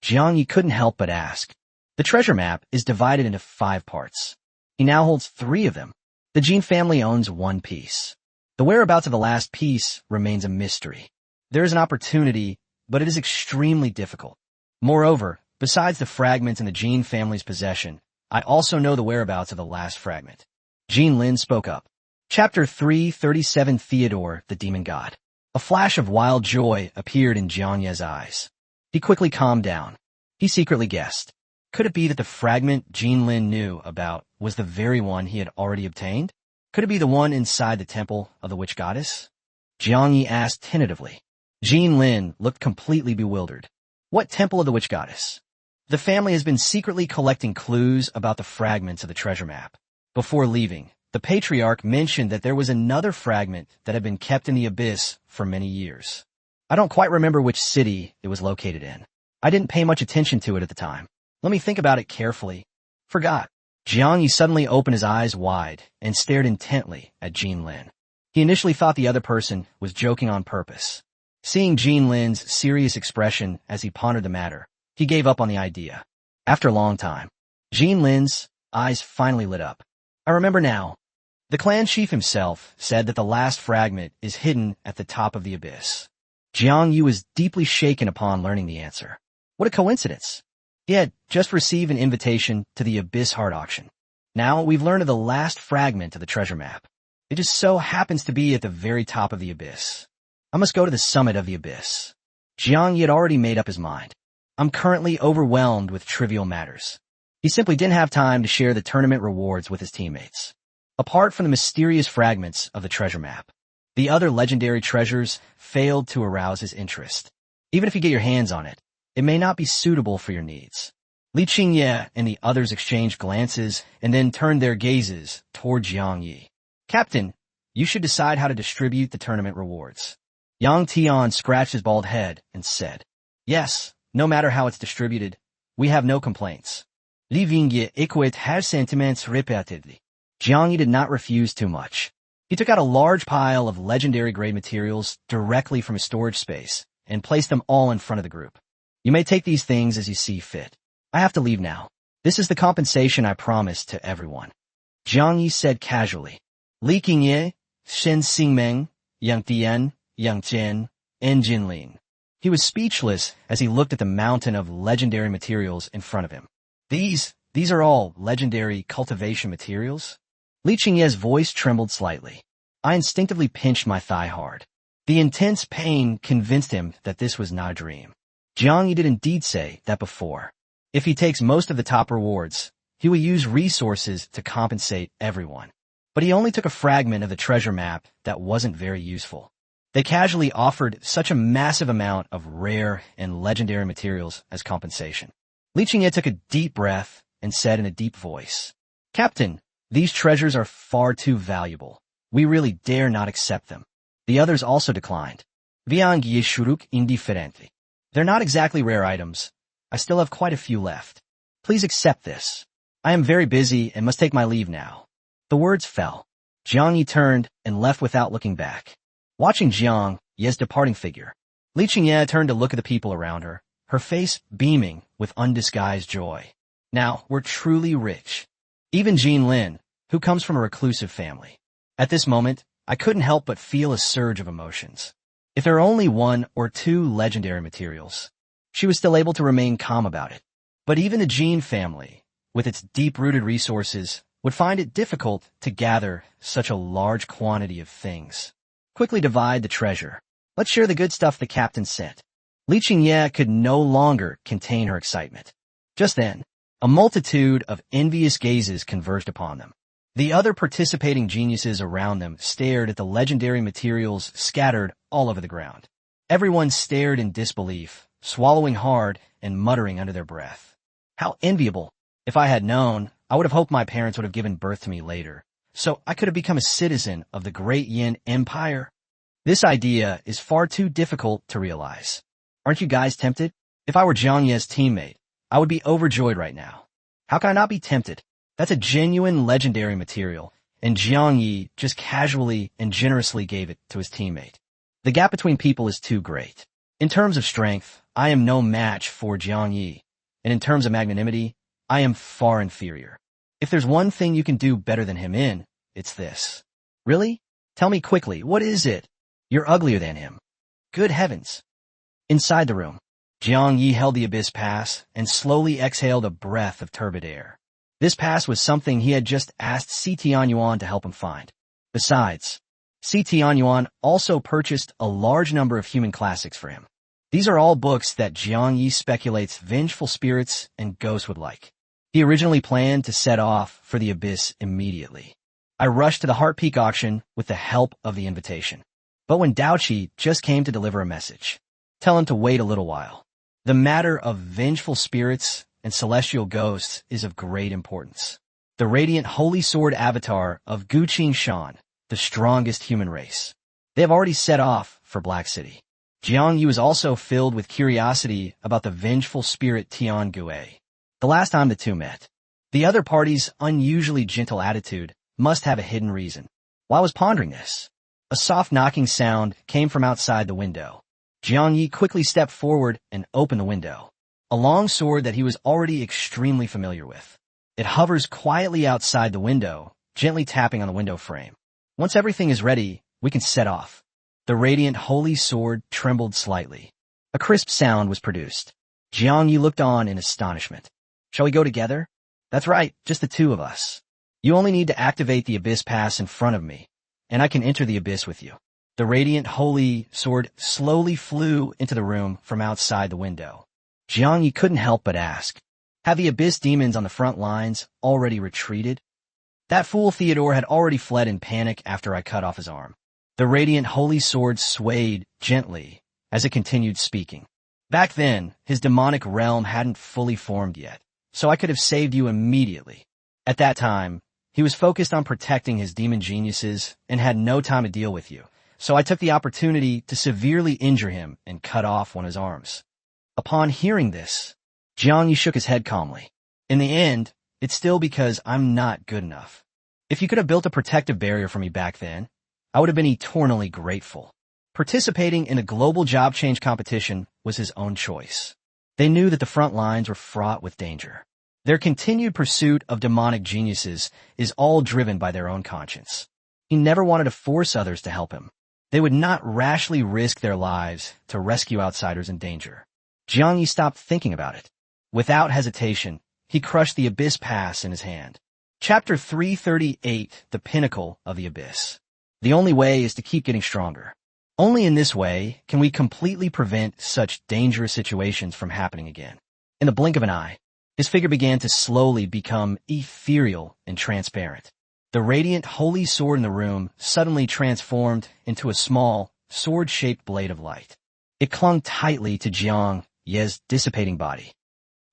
Jiang Yi couldn't help but ask. The treasure map is divided into 5 parts. He now holds 3 of them. The Jean family owns 1 piece. The whereabouts of the last piece remains a mystery. There is an opportunity, but it is extremely difficult. Moreover, besides the fragments in the Jean family's possession, I also know the whereabouts of the last fragment. Jean Lin spoke up. Chapter 337 Theodore, the Demon God. A flash of wild joy appeared in Jiang Ye's eyes. He quickly calmed down. He secretly guessed. Could it be that the fragment Jean Lin knew about was the very one he had already obtained? Could it be the one inside the temple of the witch goddess? Jiang Yi asked tentatively. Jean Lin looked completely bewildered. What temple of the witch goddess? The family has been secretly collecting clues about the fragments of the treasure map. Before leaving, the patriarch mentioned that there was another fragment that had been kept in the abyss for many years. I don't quite remember which city it was located in. I didn't pay much attention to it at the time. Let me think about it carefully. Forgot. Jiang Yi suddenly opened his eyes wide and stared intently at Jean Lin. He initially thought the other person was joking on purpose. Seeing Jean Lin's serious expression as he pondered the matter, he gave up on the idea. After a long time, Jean Lin's eyes finally lit up. I remember now. The clan chief himself said that the last fragment is hidden at the top of the abyss. Jiang Yi was deeply shaken upon learning the answer. What a coincidence. He had just received an invitation to the Abyss Heart Auction. Now we've learned of the last fragment of the treasure map. It just so happens to be at the very top of the abyss. I must go to the summit of the abyss. Jiang Yi had already made up his mind. I'm currently overwhelmed with trivial matters. He simply didn't have time to share the tournament rewards with his teammates. Apart from the mysterious fragments of the treasure map, the other legendary treasures failed to arouse his interest. Even if you get your hands on it, it may not be suitable for your needs. Li Qingye and the others exchanged glances and then turned their gazes toward Jiang Yi. Captain, you should decide how to distribute the tournament rewards. Yang Tian scratched his bald head and said, Yes, no matter how it's distributed, we have no complaints. Li Vingye echoed her sentiments repeatedly. Jiang Yi did not refuse too much. He took out a large pile of legendary-grade materials directly from his storage space and placed them all in front of the group. You may take these things as you see fit. I have to leave now. This is the compensation I promised to everyone. Jiang Yi said casually. Li Qingye, Shen Xingmeng, Yang Tian, Yang Chen, and Jinlin. He was speechless as he looked at the mountain of legendary materials in front of him. These are all legendary cultivation materials? Li Qingye's voice trembled slightly. I instinctively pinched my thigh hard. The intense pain convinced him that this was not a dream. Jiang Yi did indeed say that before. If he takes most of the top rewards, he will use resources to compensate everyone. But he only took a fragment of the treasure map that wasn't very useful. They casually offered such a massive amount of rare and legendary materials as compensation. Li Qingye took a deep breath and said in a deep voice, Captain, these treasures are far too valuable. We really dare not accept them. The others also declined. Viang Yishuruk indifferently. They're not exactly rare items. I still have quite a few left. Please accept this. I am very busy and must take my leave now. The words fell. Jiang Yi turned and left without looking back. Watching Jiang Ye's departing figure, Li Qingye turned to look at the people around her, her face beaming with undisguised joy. Now, we're truly rich. Even Jean Lin, who comes from a reclusive family. At this moment, I couldn't help but feel a surge of emotions. If there are only 1 or 2 legendary materials, she was still able to remain calm about it. But even the Jean family, with its deep-rooted resources, would find it difficult to gather such a large quantity of things. Quickly divide the treasure. Let's share the good stuff the captain sent. Li Qingye could no longer contain her excitement. Just then, a multitude of envious gazes converged upon them. The other participating geniuses around them stared at the legendary materials scattered all over the ground. Everyone stared in disbelief, swallowing hard and muttering under their breath. How enviable! If I had known, I would have hoped my parents would have given birth to me later, so I could have become a citizen of the great Yin Empire. This idea is far too difficult to realize. Aren't you guys tempted? If I were Jiang Ye's teammate, I would be overjoyed right now. How can I not be tempted? That's a genuine legendary material, and Jiang Yi just casually and generously gave it to his teammate. The gap between people is too great. In terms of strength, I am no match for Jiang Yi, and in terms of magnanimity, I am far inferior. If there's one thing you can do better than him in, it's this. Really? Tell me quickly, what is it? You're uglier than him. Good heavens. Inside the room, Jiang Yi held the abyss pass and slowly exhaled a breath of turbid air. This pass was something he had just asked Si Tianyuan to help him find. Besides, Si Tianyuan also purchased a large number of human classics for him. These are all books that Jiang Yi speculates vengeful spirits and ghosts would like. He originally planned to set off for the abyss immediately. I rushed to the Heart Peak auction with the help of the invitation. But when Daoqi just came to deliver a message, tell him to wait a little while. The matter of vengeful spirits and celestial ghosts is of great importance. The radiant holy sword avatar of Guqin Shan, the strongest human race. They have already set off for Black City. Jiang Yi was also filled with curiosity about the vengeful spirit Tian Gue. The last time the two met, the other party's unusually gentle attitude must have a hidden reason. While I was pondering this, a soft knocking sound came from outside the window. Jiang Yi quickly stepped forward and opened the window. A long sword that he was already extremely familiar with. It hovers quietly outside the window, gently tapping on the window frame. Once everything is ready, we can set off. The radiant holy sword trembled slightly. A crisp sound was produced. Jiang Yi looked on in astonishment. Shall we go together? That's right, just the two of us. You only need to activate the abyss pass in front of me, and I can enter the abyss with you. The radiant holy sword slowly flew into the room from outside the window. Jiang Yi couldn't help but ask, have the abyss demons on the front lines already retreated? That fool Theodore had already fled in panic after I cut off his arm. The radiant holy sword swayed gently as it continued speaking. Back then, his demonic realm hadn't fully formed yet, so I could have saved you immediately. At that time, he was focused on protecting his demon geniuses and had no time to deal with you, so I took the opportunity to severely injure him and cut off one of his arms. Upon hearing this, Jiang Yi shook his head calmly. In the end, it's still because I'm not good enough. If you could have built a protective barrier for me back then, I would have been eternally grateful. Participating in a global job change competition was his own choice. They knew that the front lines were fraught with danger. Their continued pursuit of demonic geniuses is all driven by their own conscience. He never wanted to force others to help him. They would not rashly risk their lives to rescue outsiders in danger. Jiang Yi stopped thinking about it. Without hesitation, he crushed the Abyss Pass in his hand. Chapter 338, The Pinnacle of the Abyss. The only way is to keep getting stronger. Only in this way can we completely prevent such dangerous situations from happening again. In the blink of an eye, his figure began to slowly become ethereal and transparent. The radiant holy sword in the room suddenly transformed into a small, sword-shaped blade of light. It clung tightly to Jiang Ye's dissipating body.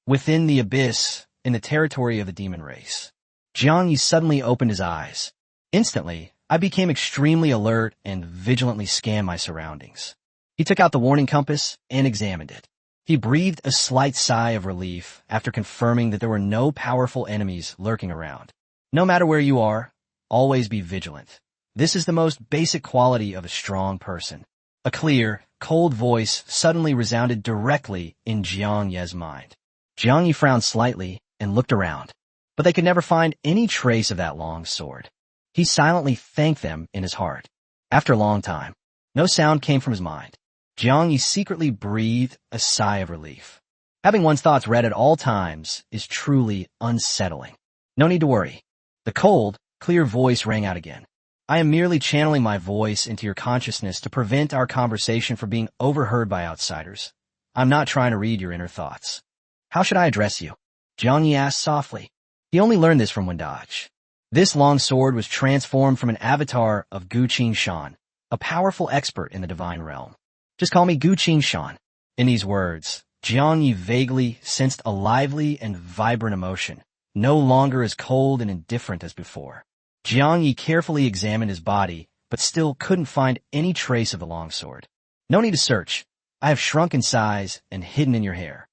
Within the abyss, in the territory of the demon race, Jiang Yi suddenly opened his eyes. Instantly, I became extremely alert and vigilantly scanned my surroundings. He took out the warning compass and examined it. He breathed a slight sigh of relief after confirming that there were no powerful enemies lurking around. No matter where you are, always be vigilant. This is the most basic quality of a strong person. A clear, cold voice suddenly resounded directly in Jiang Ye's mind. Jiang Yi frowned slightly and looked around, but they could never find any trace of that long sword. He silently thanked them in his heart. After a long time, no sound came from his mind. Jiang Yi secretly breathed a sigh of relief. Having one's thoughts read at all times is truly unsettling. No need to worry. The cold, clear voice rang out again. I am merely channeling my voice into your consciousness to prevent our conversation from being overheard by outsiders. I'm not trying to read your inner thoughts. How should I address you? Jiang Yi asked softly. He only learned this from Wendage. This long sword was transformed from an avatar of Gu Qin Shan, a powerful expert in the divine realm. Just call me Gu Qin Shan. In these words, Jiang Yi vaguely sensed a lively and vibrant emotion, no longer as cold and indifferent as before. Jiang Yi carefully examined his body, but still couldn't find any trace of the longsword. No need to search. I have shrunk in size and hidden in your hair.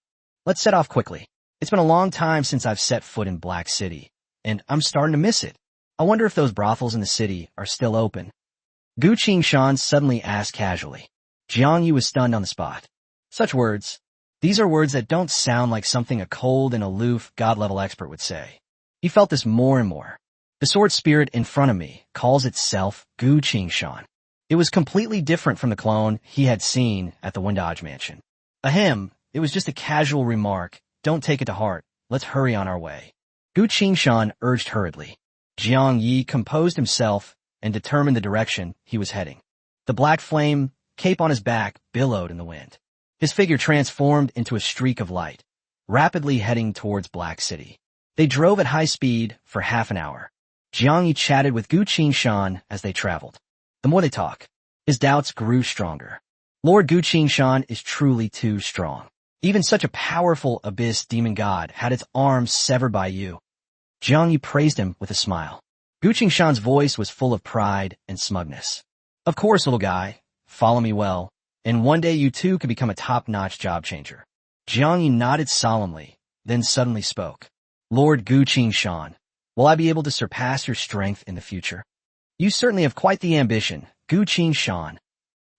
Let's set off quickly. It's been a long time since I've set foot in Black City, and I'm starting to miss it. I wonder if those brothels in the city are still open. Gu Qin Shan suddenly asked casually. Jiang Yi was stunned on the spot. Such words. These are words that don't sound like something a cold and aloof God-level expert would say. He felt this more and more. The sword spirit in front of me calls itself Gu Qin Shan. It was completely different from the clone he had seen at the Windage Mansion. Ahem, it was just a casual remark. Don't take it to heart. Let's hurry on our way. Gu Qin Shan urged hurriedly. Jiang Yi composed himself and determined the direction he was heading. The black flame, cape on his back, billowed in the wind. His figure transformed into a streak of light, rapidly heading towards Black City. They drove at high speed for half an hour. Jiang Yi chatted with Gu Qin Shan as they traveled. The more they talked, his doubts grew stronger. Lord Gu Qin Shan is truly too strong. Even such a powerful abyss demon god had its arms severed by you. Jiang Yi praised him with a smile. Gu Qin Shan's voice was full of pride and smugness. Of course, little guy. Follow me well, and one day you too could become a top-notch job changer. Jiang Yi nodded solemnly, then suddenly spoke. Lord Gu Qin Shan, will I be able to surpass your strength in the future? You certainly have quite the ambition, Gu Qin Shan.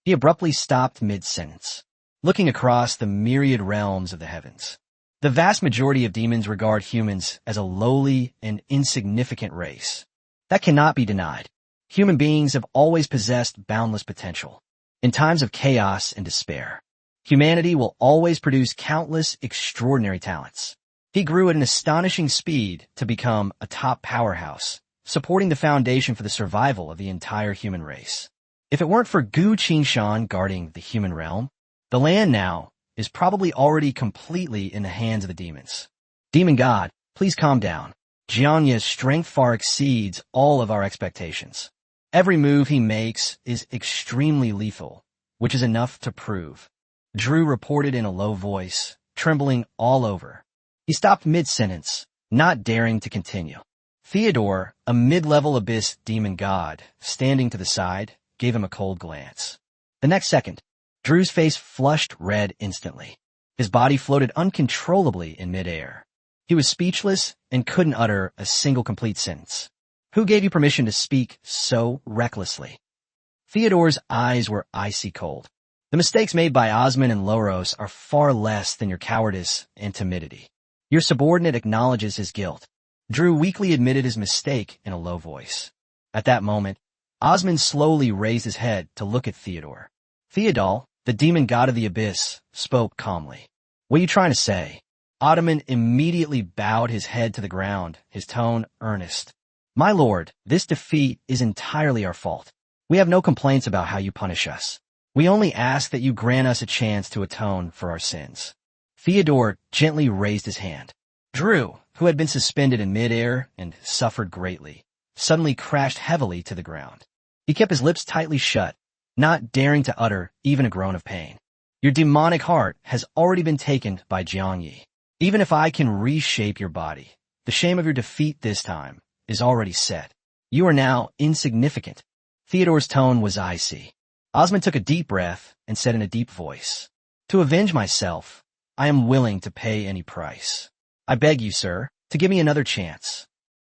He abruptly stopped mid-sentence, looking across the myriad realms of the heavens. The vast majority of demons regard humans as a lowly and insignificant race. That cannot be denied. Human beings have always possessed boundless potential. In times of chaos and despair, humanity will always produce countless extraordinary talents. He grew at an astonishing speed to become a top powerhouse, supporting the foundation for the survival of the entire human race. If it weren't for Gu Qin Shan guarding the human realm, the land now is probably already completely in the hands of the demons. Demon God, please calm down. Jiang Yi's strength far exceeds all of our expectations. Every move he makes is extremely lethal, which is enough to prove. Drew reported in a low voice, trembling all over. He stopped mid-sentence, not daring to continue. Theodore, a mid-level abyss demon god, standing to the side, gave him a cold glance. The next second, Drew's face flushed red instantly. His body floated uncontrollably in midair. He was speechless and couldn't utter a single complete sentence. Who gave you permission to speak so recklessly? Theodore's eyes were icy cold. The mistakes made by Osman and Loros are far less than your cowardice and timidity. Your subordinate acknowledges his guilt. Drew weakly admitted his mistake in a low voice. At that moment, Osman slowly raised his head to look at Theodore. Theodore, the demon god of the abyss, spoke calmly. What are you trying to say? Ottoman immediately bowed his head to the ground, his tone earnest. My lord, this defeat is entirely our fault. We have no complaints about how you punish us. We only ask that you grant us a chance to atone for our sins. Theodore gently raised his hand. Drew, who had been suspended in midair and suffered greatly, suddenly crashed heavily to the ground. He kept his lips tightly shut, not daring to utter even a groan of pain. Your demonic heart has already been taken by Jiang Yi. Even if I can reshape your body, the shame of your defeat this time is already set. You are now insignificant. Theodore's tone was icy. Osman took a deep breath and said in a deep voice, To avenge myself, I am willing to pay any price. I beg you, sir, to give me another chance.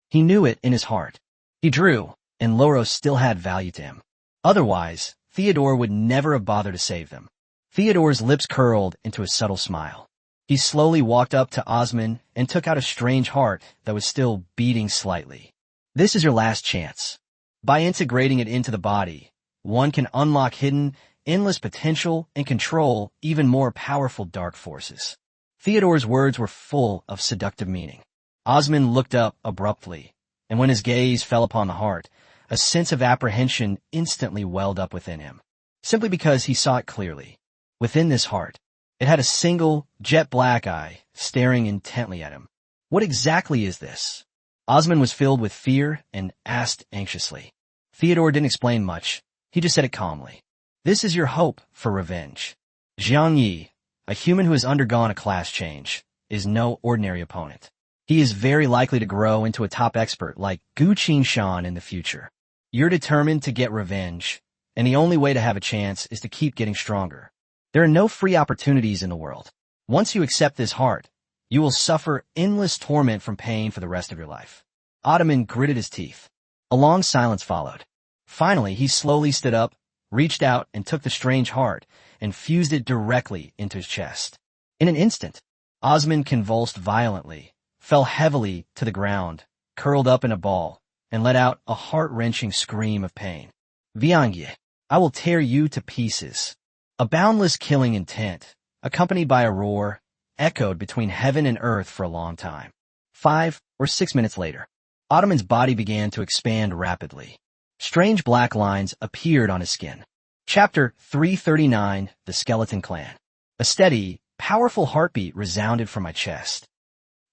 He knew it in his heart. He drew, and Loros still had value to him. Otherwise, Theodore would never have bothered to save them. Theodore's lips curled into a subtle smile. He slowly walked up to Osman and took out a strange heart that was still beating slightly. This is your last chance. By integrating it into the body, one can unlock hidden, endless potential and control even more powerful dark forces. Theodore's words were full of seductive meaning. Osman looked up abruptly, and when his gaze fell upon the heart, a sense of apprehension instantly welled up within him, simply because he saw it clearly. Within this heart, it had a single, jet black eye staring intently at him. What exactly is this? Osman was filled with fear and asked anxiously. Theodore didn't explain much. He just said it calmly. This is your hope for revenge. Jiang Yi, a human who has undergone a class change, is no ordinary opponent. He is very likely to grow into a top expert like Gu Qingshan in the future. You're determined to get revenge, and the only way to have a chance is to keep getting stronger. There are no free opportunities in the world. Once you accept this heart, you will suffer endless torment from pain for the rest of your life. Ottoman gritted his teeth. A long silence followed. Finally, he slowly stood up, reached out, and took the strange heart and fused it directly into his chest. In an instant, Osman convulsed violently, fell heavily to the ground, curled up in a ball, and let out a heart-wrenching scream of pain. Viangye, I will tear you to pieces. A boundless killing intent, accompanied by a roar, echoed between heaven and earth for a long time. 5 or 6 minutes later, Ottoman's body began to expand rapidly. Strange black lines appeared on his skin. Chapter 339, The Skeleton Clan. A steady, powerful heartbeat resounded from my chest.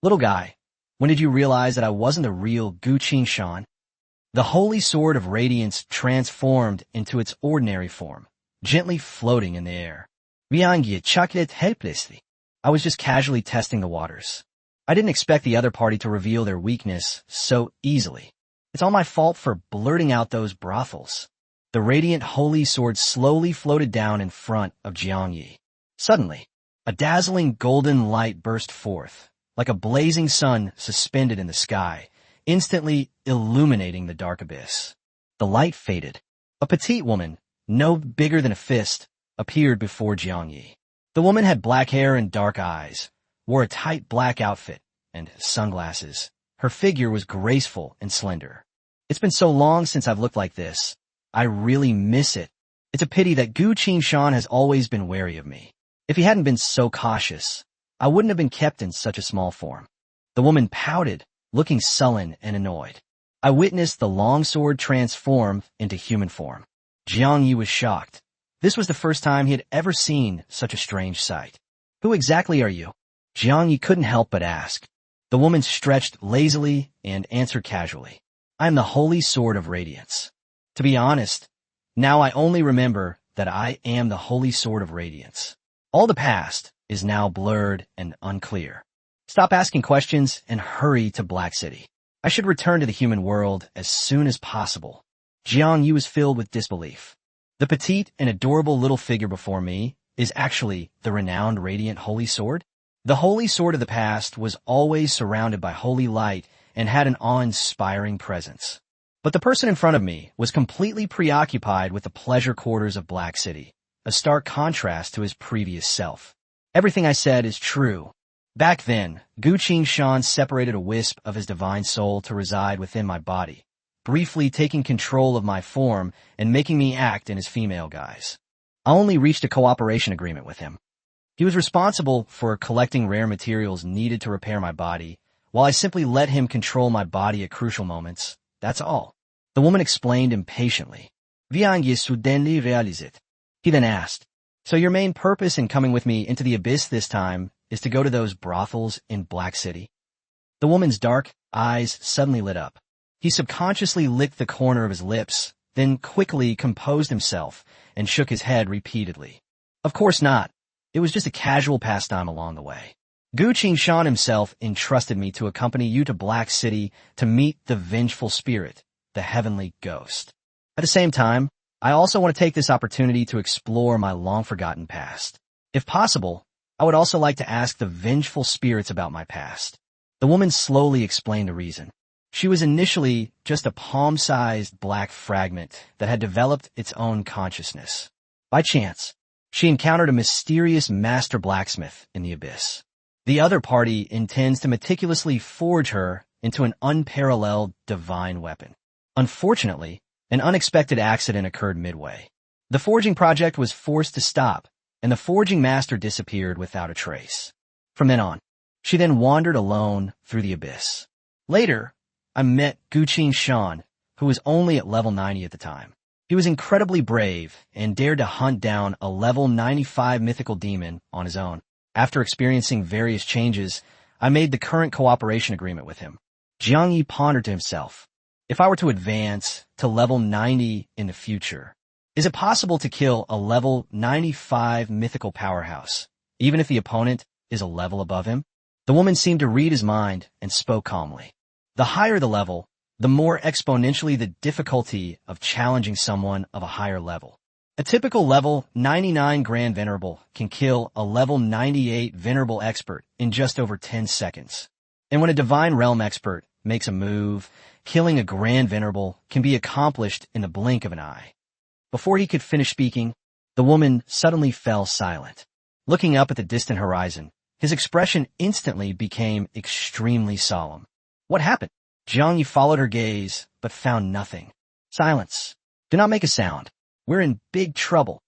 Little guy, when did you realize that I wasn't the real Gu Qingshan? The holy sword of radiance transformed into its ordinary form, gently floating in the air. Viangye chuckled helplessly. I was just casually testing the waters. I didn't expect the other party to reveal their weakness so easily. It's all my fault for blurting out those brothels. The radiant holy sword slowly floated down in front of Jiang Yi. Suddenly, a dazzling golden light burst forth, like a blazing sun suspended in the sky, instantly illuminating the dark abyss. The light faded. A petite woman, no bigger than a fist, appeared before Jiang Yi. The woman had black hair and dark eyes, wore a tight black outfit, and sunglasses. Her figure was graceful and slender. It's been so long since I've looked like this. I really miss it. It's a pity that Gu Qingshan has always been wary of me. If he hadn't been so cautious, I wouldn't have been kept in such a small form. The woman pouted, looking sullen and annoyed. I witnessed the longsword transform into human form. Jiang Yi was shocked. This was the first time he had ever seen such a strange sight. Who exactly are you? Jiang Yi couldn't help but ask. The woman stretched lazily and answered casually. I am the Holy Sword of Radiance. To be honest, now I only remember that I am the Holy Sword of Radiance. All the past is now blurred and unclear. Stop asking questions and hurry to Black City. I should return to the human world as soon as possible. Jiang Yi was filled with disbelief. The petite and adorable little figure before me is actually the renowned radiant Holy Sword? The Holy Sword of the past was always surrounded by holy light and had an awe-inspiring presence. But the person in front of me was completely preoccupied with the pleasure quarters of Black City, a stark contrast to his previous self. Everything I said is true. Back then, Gu Qingshan separated a wisp of his divine soul to reside within my body, briefly taking control of my form and making me act in his female guise. I only reached a cooperation agreement with him. He was responsible for collecting rare materials needed to repair my body, while I simply let him control my body at crucial moments. That's all. The woman explained impatiently. Viangye soudainly réalisait. He then asked, so your main purpose in coming with me into the abyss this time is to go to those brothels in Black City? The woman's dark eyes suddenly lit up. He subconsciously licked the corner of his lips, then quickly composed himself and shook his head repeatedly. Of course not. It was just a casual pastime along the way. Gu Qingshan himself entrusted me to accompany you to Black City to meet the vengeful spirit, the heavenly ghost. At the same time, I also want to take this opportunity to explore my long-forgotten past. If possible, I would also like to ask the vengeful spirits about my past. The woman slowly explained the reason. She was initially just a palm-sized black fragment that had developed its own consciousness. By chance, she encountered a mysterious master blacksmith in the abyss. The other party intends to meticulously forge her into an unparalleled divine weapon. Unfortunately, an unexpected accident occurred midway. The forging project was forced to stop, and the forging master disappeared without a trace. From then on, she then wandered alone through the abyss. Later, I met Gu Qingshan, who was only at level 90 at the time. He was incredibly brave and dared to hunt down a level 95 mythical demon on his own. After experiencing various changes, I made the current cooperation agreement with him. Jiang Yi pondered to himself. If I were to advance to level 90 in the future, is it possible to kill a level 95 mythical powerhouse, even if the opponent is a level above him? The woman seemed to read his mind and spoke calmly. The higher the level, the more exponentially the difficulty of challenging someone of a higher level. A typical level 99 Grand Venerable can kill a level 98 Venerable Expert in just over 10 seconds. And when a Divine Realm Expert makes a move, killing a Grand Venerable can be accomplished in the blink of an eye. Before he could finish speaking, the woman suddenly fell silent. Looking up at the distant horizon, his expression instantly became extremely solemn. What happened? Jiang Yi followed her gaze, but found nothing. Silence. Do not make a sound. We're in big trouble.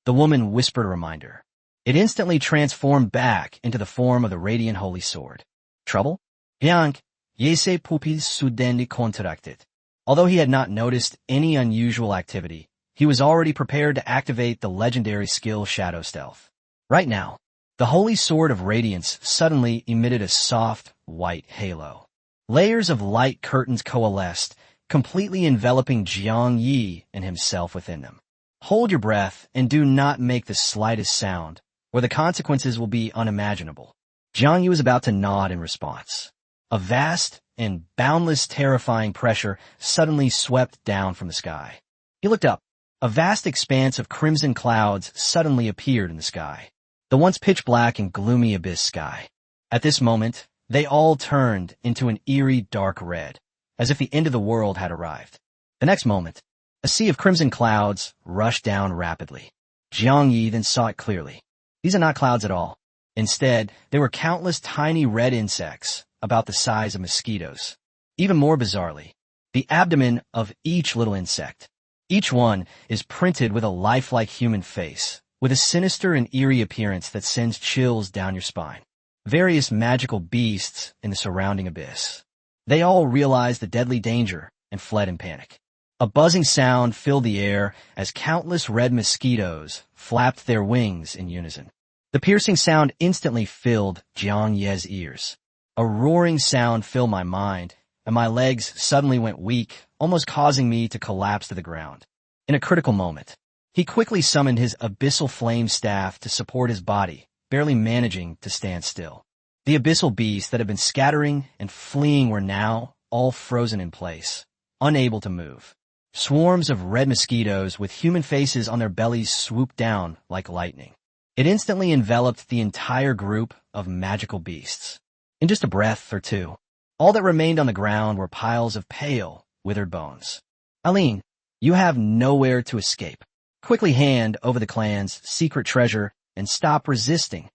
The woman whispered a reminder. It instantly transformed back into the form of the radiant holy sword. Trouble? Jiang Yi's pupils suddenly contracted. Although he had not noticed any unusual activity, he was already prepared to activate the legendary skill Shadow Stealth. Right now, the holy sword of radiance suddenly emitted a soft, white halo. Layers of light curtains coalesced, completely enveloping Jiang Yi and himself within them. Hold your breath and do not make the slightest sound, or the consequences will be unimaginable. Jiang Yi was about to nod in response. A vast and boundless terrifying pressure suddenly swept down from the sky. He looked up. A vast expanse of crimson clouds suddenly appeared in the sky. The once pitch-black and gloomy abyss sky. At this moment, they all turned into an eerie dark red, as if the end of the world had arrived. The next moment, a sea of crimson clouds rushed down rapidly. Jiang Yi then saw it clearly. These are not clouds at all. Instead, they were countless tiny red insects, about the size of mosquitoes. Even more bizarrely, the abdomen of each little insect. Each one is printed with a lifelike human face, with a sinister and eerie appearance that sends chills down your spine. Various magical beasts in the surrounding abyss. They all realized the deadly danger and fled in panic. A buzzing sound filled the air as countless red mosquitoes flapped their wings in unison. The piercing sound instantly filled Jiang Yi's ears. A roaring sound filled my mind, and my legs suddenly went weak, almost causing me to collapse to the ground. In a critical moment, he quickly summoned his abyssal flame staff to support his body, barely managing to stand still. The abyssal beasts that had been scattering and fleeing were now all frozen in place, unable to move. Swarms of red mosquitoes with human faces on their bellies swooped down like lightning. It instantly enveloped the entire group of magical beasts. In just a breath or two, all that remained on the ground were piles of pale, withered bones. Aline, you have nowhere to escape. Quickly hand over the clan's secret treasure and stop resisting.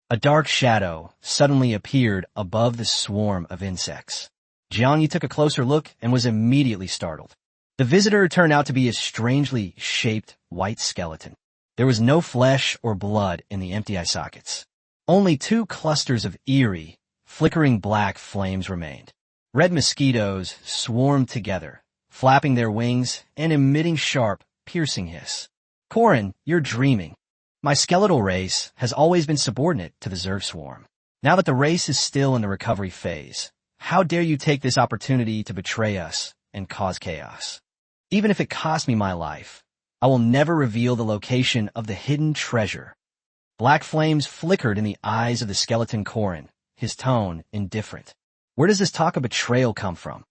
A dark shadow suddenly appeared above the swarm of insects. Jiang Yi took a closer look and was immediately startled. The visitor turned out to be a strangely shaped white skeleton. There was no flesh or blood in the empty eye sockets. Only two clusters of eerie, flickering black flames remained. Red mosquitoes swarmed together, flapping their wings and emitting sharp, piercing hiss. Korin, you're dreaming. My skeletal race has always been subordinate to the Zerg swarm. Now that the race is still in the recovery phase, how dare you take this opportunity to betray us and cause chaos? Even if it costs me my life, I will never reveal the location of the hidden treasure. Black flames flickered in the eyes of the skeleton Korin, his tone indifferent. Where does this talk of betrayal come from?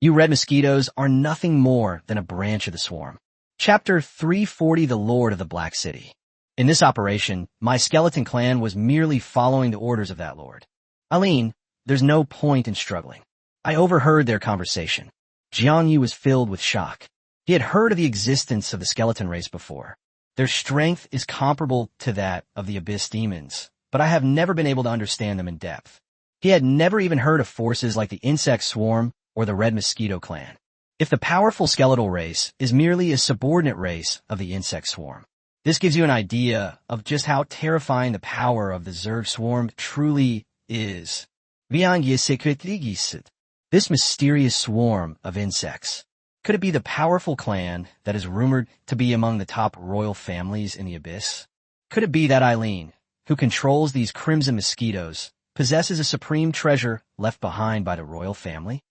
You red mosquitoes are nothing more than a branch of the swarm. Chapter 340, The Lord of the Black City. In this operation, my skeleton clan was merely following the orders of that lord. Aline, there's no point in struggling. I overheard their conversation. Jiang Yi was filled with shock. He had heard of the existence of the skeleton race before. Their strength is comparable to that of the abyss demons, but I have never been able to understand them in depth. He had never even heard of forces like the insect swarm or the red mosquito clan. If the powerful skeletal race is merely a subordinate race of the insect swarm, this gives you an idea of just how terrifying the power of the Zerg swarm truly is. This mysterious swarm of insects. Could it be the powerful clan that is rumored to be among the top royal families in the abyss? Could it be that Eileen, who controls these crimson mosquitoes, possesses a supreme treasure left behind by the royal family?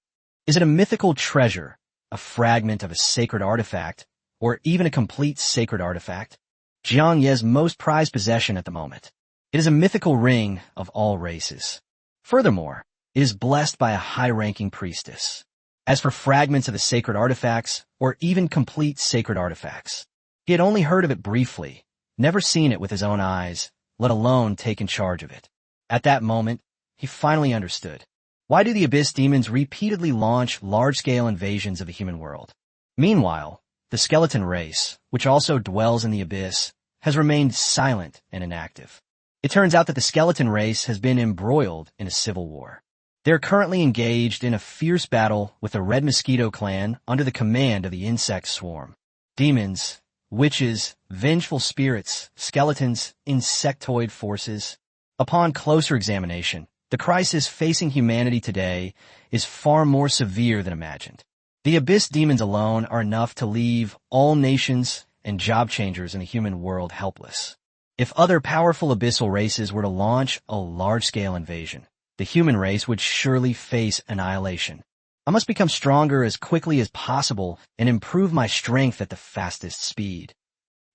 Is it a mythical treasure, a fragment of a sacred artifact, or even a complete sacred artifact? Jiang Ye's most prized possession at the moment. It is a mythical ring of all races. Furthermore, it is blessed by a high-ranking priestess. As for fragments of the sacred artifacts, or even complete sacred artifacts, he had only heard of it briefly, never seen it with his own eyes, let alone taken charge of it. At that moment, he finally understood. Why do the Abyss demons repeatedly launch large-scale invasions of the human world? Meanwhile, the skeleton race, which also dwells in the Abyss, has remained silent and inactive. It turns out that the skeleton race has been embroiled in a civil war. They are currently engaged in a fierce battle with the Red Mosquito clan under the command of the insect swarm. Demons, witches, vengeful spirits, skeletons, insectoid forces. Upon closer examination, the crisis facing humanity today is far more severe than imagined. The Abyss demons alone are enough to leave all nations and job changers in the human world helpless. If other powerful abyssal races were to launch a large-scale invasion, the human race would surely face annihilation. I must become stronger as quickly as possible and improve my strength at the fastest speed.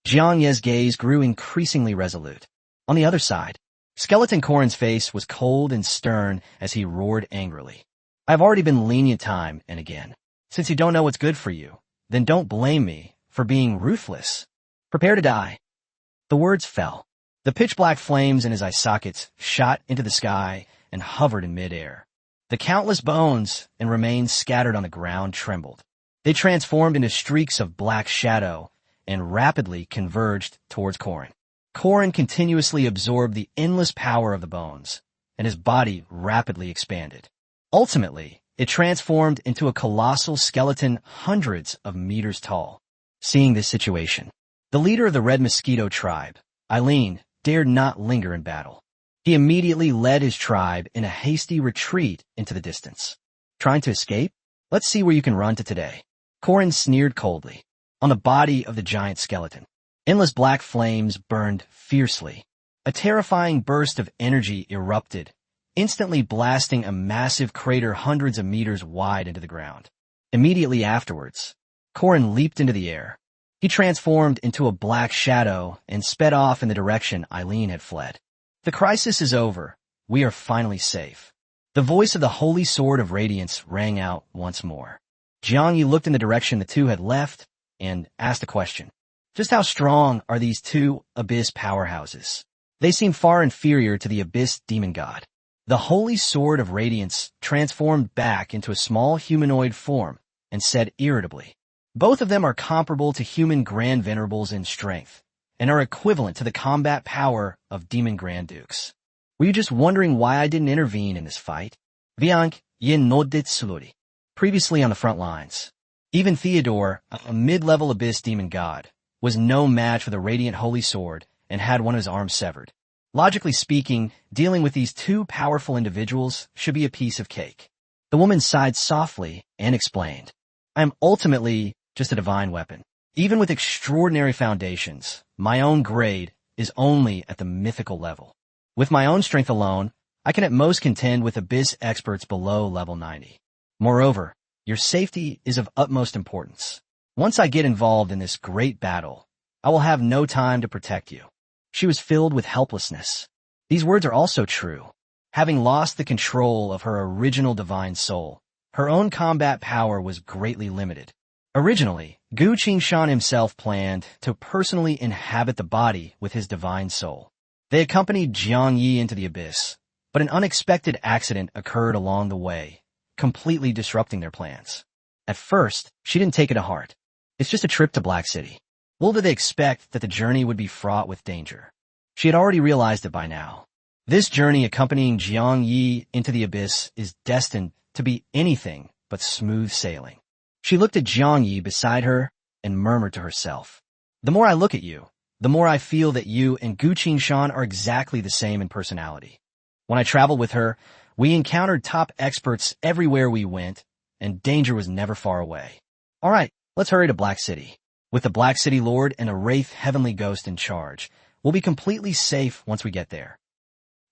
Jiang Ye's gaze grew increasingly resolute. On the other side, Skeleton Korin's face was cold and stern as he roared angrily. I've already been lenient time and again. Since you don't know what's good for you, then don't blame me for being ruthless. Prepare to die. The words fell. The pitch-black flames in his eye sockets shot into the sky and hovered in midair. The countless bones and remains scattered on the ground trembled. They transformed into streaks of black shadow and rapidly converged towards Korin. Korin continuously absorbed the endless power of the bones, and his body rapidly expanded. Ultimately, it transformed into a colossal skeleton hundreds of meters tall. Seeing this situation, the leader of the Red Mosquito tribe, Eileen, dared not linger in battle. He immediately led his tribe in a hasty retreat into the distance. Trying to escape? Let's see where you can run to today. Korin sneered coldly. On the body of the giant skeleton, endless black flames burned fiercely. A terrifying burst of energy erupted, instantly blasting a massive crater hundreds of meters wide into the ground. Immediately afterwards, Korin leaped into the air. He transformed into a black shadow and sped off in the direction Eileen had fled. The crisis is over. We are finally safe. The voice of the Holy Sword of Radiance rang out once more. Jiang Yi looked in the direction the two had left and asked a question. Just how strong are these two Abyss powerhouses? They seem far inferior to the Abyss demon god. The Holy Sword of Radiance transformed back into a small humanoid form and said irritably, both of them are comparable to human Grand Venerables in strength, and are equivalent to the combat power of demon Grand Dukes. Were you just wondering why I didn't intervene in this fight? Viank yin nodit sluri. Previously on the front lines, even Theodore, a mid-level Abyss demon god, was no match for the Radiant Holy Sword and had one of his arms severed. Logically speaking, dealing with these two powerful individuals should be a piece of cake. The woman sighed softly and explained, I am ultimately just a divine weapon. Even with extraordinary foundations, my own grade is only at the mythical level. With my own strength alone, I can at most contend with Abyss experts below level 90. Moreover, your safety is of utmost importance. Once I get involved in this great battle, I will have no time to protect you. She was filled with helplessness. These words are also true. Having lost the control of her original divine soul, her own combat power was greatly limited. Originally, Gu Qingshan himself planned to personally inhabit the body with his divine soul. They accompanied Jiang Yi into the Abyss, but an unexpected accident occurred along the way, completely disrupting their plans. At first, she didn't take it to heart. It's just a trip to Black City. Little did they expect that the journey would be fraught with danger. She had already realized it by now. This journey accompanying Jiang Yi into the Abyss is destined to be anything but smooth sailing. She looked at Jiang Yi beside her and murmured to herself, the more I look at you, the more I feel that you and Gu Qingshan are exactly the same in personality. When I traveled with her, we encountered top experts everywhere we went, and danger was never far away. All right, let's hurry to Black City. With the Black City Lord and a Wraith Heavenly Ghost in charge, we'll be completely safe once we get there.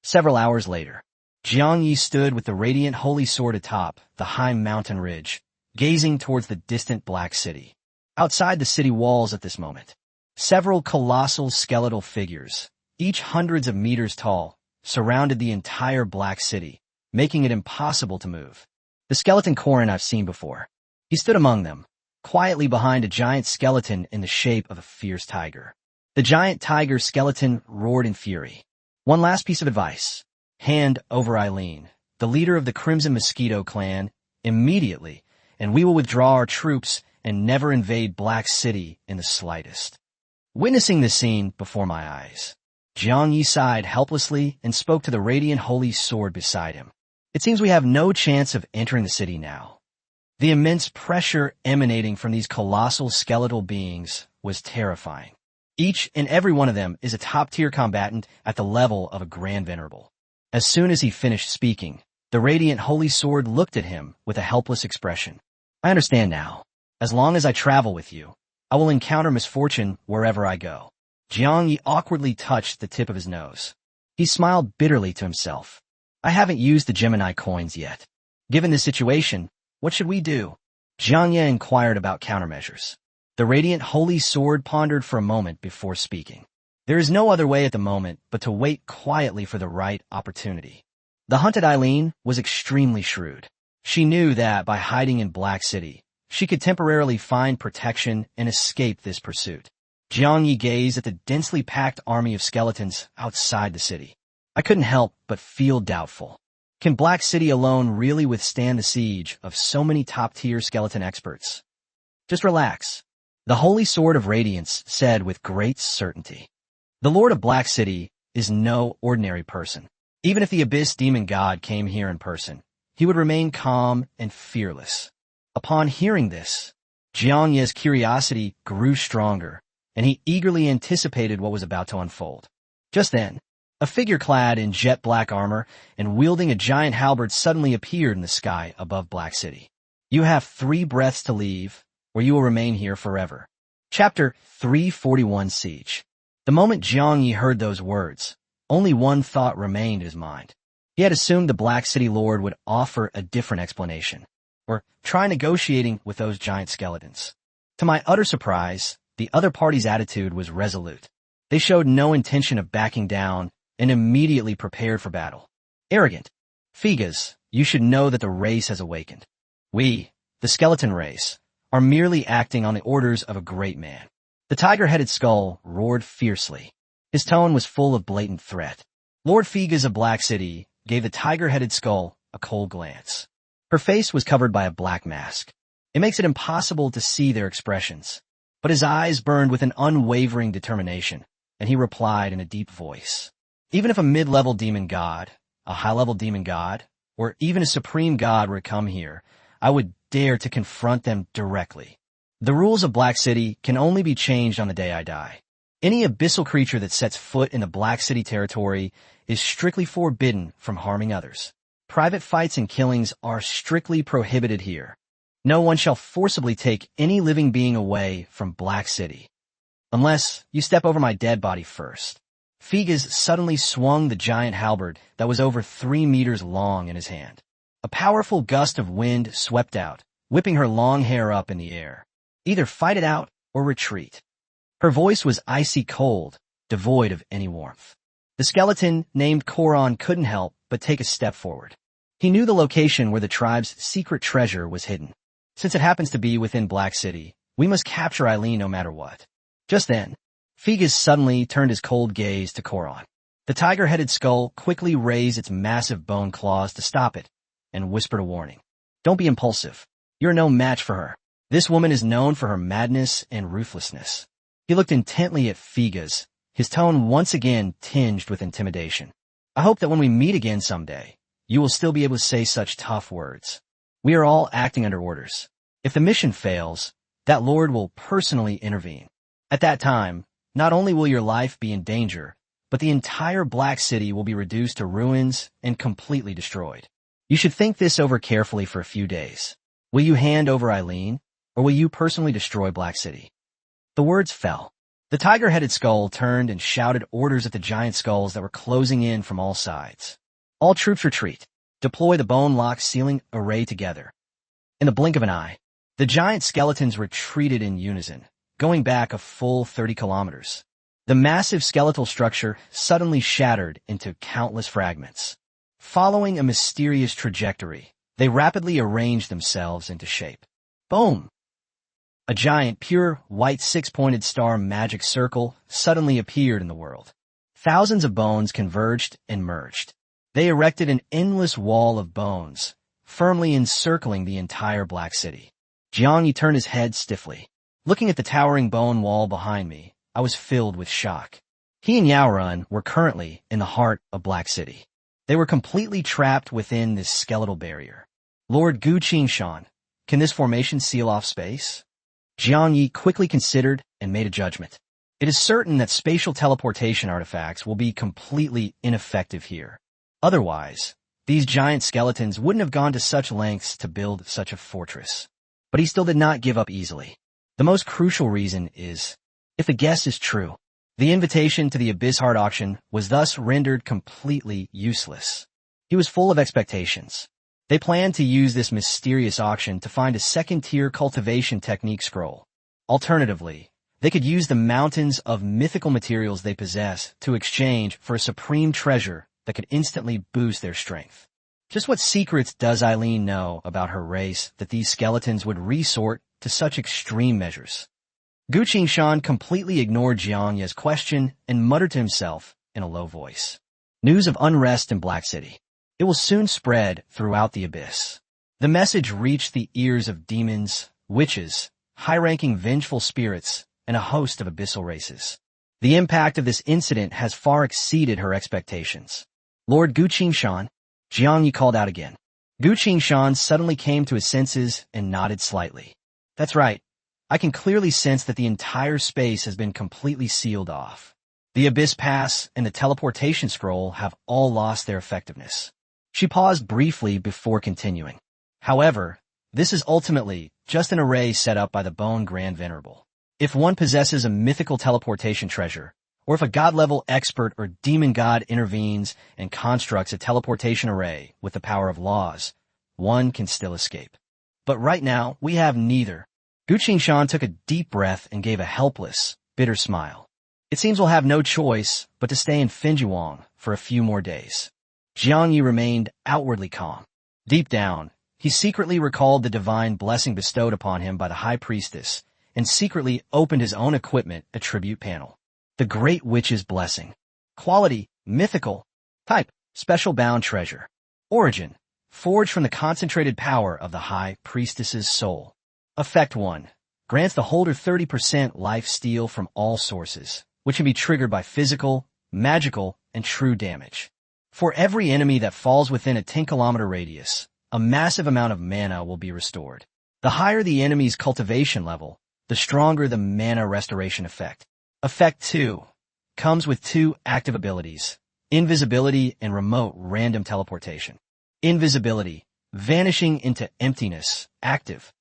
Several hours later, Jiang Yi stood with the radiant holy sword atop the high mountain ridge, gazing towards the distant Black City. Outside the city walls at this moment, several colossal skeletal figures, each hundreds of meters tall, surrounded the entire Black City, making it impossible to move. The skeleton Korin I've seen before. He stood among them, quietly behind a giant skeleton in the shape of a fierce tiger. The giant tiger skeleton roared in fury. One last piece of advice. Hand over Eileen, the leader of the Crimson Mosquito clan, immediately, and we will withdraw our troops and never invade Black City in the slightest. Witnessing this scene before my eyes, Jiang Yi sighed helplessly and spoke to the radiant holy sword beside him. It seems we have no chance of entering the city now. The immense pressure emanating from these colossal skeletal beings was terrifying. Each and every one of them is a top-tier combatant at the level of a Grand Venerable. As soon as he finished speaking, the radiant holy sword looked at him with a helpless expression. I understand now. As long as I travel with you, I will encounter misfortune wherever I go. Jiang Yi awkwardly touched the tip of his nose. He smiled bitterly to himself. I haven't used the Gemini coins yet. Given this situation, what should we do? Jiang Yi inquired about countermeasures. The radiant holy sword pondered for a moment before speaking. There is no other way at the moment but to wait quietly for the right opportunity. The hunted Eileen was extremely shrewd. She knew that by hiding in Black City, she could temporarily find protection and escape this pursuit. Jiang Yi gazed at the densely packed army of skeletons outside the city. I couldn't help but feel doubtful. Can Black City alone really withstand the siege of so many top-tier skeleton experts? Just relax. The Holy Sword of Radiance said with great certainty. The Lord of Black City is no ordinary person. Even if the Abyss Demon God came here in person, he would remain calm and fearless. Upon hearing this, Jiang Yi's curiosity grew stronger, and he eagerly anticipated what was about to unfold. Just then, a figure clad in jet black armor and wielding a giant halberd suddenly appeared in the sky above Black City. You have 3 breaths to leave, or you will remain here forever. Chapter 341 Siege. The moment Jiang Yi heard those words, only one thought remained in his mind. He had assumed the Black City Lord would offer a different explanation, or try negotiating with those giant skeletons. To my utter surprise, the other party's attitude was resolute. They showed no intention of backing down and immediately prepared for battle. Arrogant. Figas, you should know that the race has awakened. We, the skeleton race, are merely acting on the orders of a great man. The tiger-headed skull roared fiercely. His tone was full of blatant threat. Lord Figas of Black City gave the tiger-headed skull a cold glance. Her face was covered by a black mask. It makes it impossible to see their expressions. But his eyes burned with an unwavering determination, and he replied in a deep voice. Even if a mid-level demon god, a high-level demon god, or even a supreme god were to come here, I would dare to confront them directly. The rules of Black City can only be changed on the day I die. Any abyssal creature that sets foot in the Black City territory is strictly forbidden from harming others. Private fights and killings are strictly prohibited here. No one shall forcibly take any living being away from Black City. Unless you step over my dead body first. Figas suddenly swung the giant halberd that was over 3 meters long in his hand. A powerful gust of wind swept out, whipping her long hair up in the air. Either fight it out or retreat. Her voice was icy cold, devoid of any warmth. The skeleton named Koron couldn't help but take a step forward. He knew the location where the tribe's secret treasure was hidden. Since it happens to be within Black City, we must capture Eileen no matter what. Just then, Figas suddenly turned his cold gaze to Koron. The tiger-headed skull quickly raised its massive bone claws to stop it, and whispered a warning. Don't be impulsive. You're no match for her. This woman is known for her madness and ruthlessness. He looked intently at Figas, his tone once again tinged with intimidation. I hope that when we meet again someday, you will still be able to say such tough words. We are all acting under orders. If the mission fails, that lord will personally intervene. At that time, not only will your life be in danger, but the entire Black City will be reduced to ruins and completely destroyed. You should think this over carefully for a few days. Will you hand over Eileen, or will you personally destroy Black City? The words fell. The tiger-headed skull turned and shouted orders at the giant skulls that were closing in from all sides. All troops retreat. Deploy the bone-lock ceiling array together. In the blink of an eye, the giant skeletons retreated in unison, going back a full 30 kilometers. The massive skeletal structure suddenly shattered into countless fragments. Following a mysterious trajectory, they rapidly arranged themselves into shape. Boom! A giant, pure, white six-pointed star magic circle suddenly appeared in the world. Thousands of bones converged and merged. They erected an endless wall of bones, firmly encircling the entire Black City. Jiangyi turned his head stiffly. Looking at the towering bone wall behind me, I was filled with shock. He and Yaorun were currently in the heart of Black City. They were completely trapped within this skeletal barrier. Lord Gu Qingshan, can this formation seal off space? Jiangyi quickly considered and made a judgment. It is certain that spatial teleportation artifacts will be completely ineffective here. Otherwise, these giant skeletons wouldn't have gone to such lengths to build such a fortress. But he still did not give up easily. The most crucial reason is, if the guess is true, the invitation to the Abyss Heart auction was thus rendered completely useless. He was full of expectations. They planned to use this mysterious auction to find a second-tier cultivation technique scroll. Alternatively, they could use the mountains of mythical materials they possess to exchange for a supreme treasure that could instantly boost their strength. Just what secrets does Eileen know about her race that these skeletons would resort to such extreme measures? Gu Qingshan completely ignored Jiangyi's question and muttered to himself in a low voice. News of unrest in Black City. It will soon spread throughout the abyss. The message reached the ears of demons, witches, high-ranking vengeful spirits, and a host of abyssal races. The impact of this incident has far exceeded her expectations. Lord Gu Qingshan, Jiangyi called out again. Gu Qingshan suddenly came to his senses and nodded slightly. That's right. I can clearly sense that the entire space has been completely sealed off. The Abyss Pass and the teleportation scroll have all lost their effectiveness. She paused briefly before continuing. However, this is ultimately just an array set up by the Bone Grand Venerable. If one possesses a mythical teleportation treasure, or if a god-level expert or demon god intervenes and constructs a teleportation array with the power of laws, one can still escape. But right now, we have neither. Gu Qingshan took a deep breath and gave a helpless, bitter smile. It seems we'll have no choice but to stay in Fenjuang for a few more days. Jiangyi remained outwardly calm. Deep down, he secretly recalled the divine blessing bestowed upon him by the High Priestess and secretly opened his own equipment attribute panel. The Great Witch's Blessing. Quality, mythical. Type, special bound treasure. Origin, forged from the concentrated power of the High Priestess's soul. Effect 1. Grants the holder 30% life steal from all sources, which can be triggered by physical, magical, and true damage. For every enemy that falls within a 10-kilometer radius, a massive amount of mana will be restored. The higher the enemy's cultivation level, the stronger the mana restoration effect. Effect 2 comes with 2 active abilities, invisibility and remote random teleportation. Invisibility, vanishing into emptiness, active.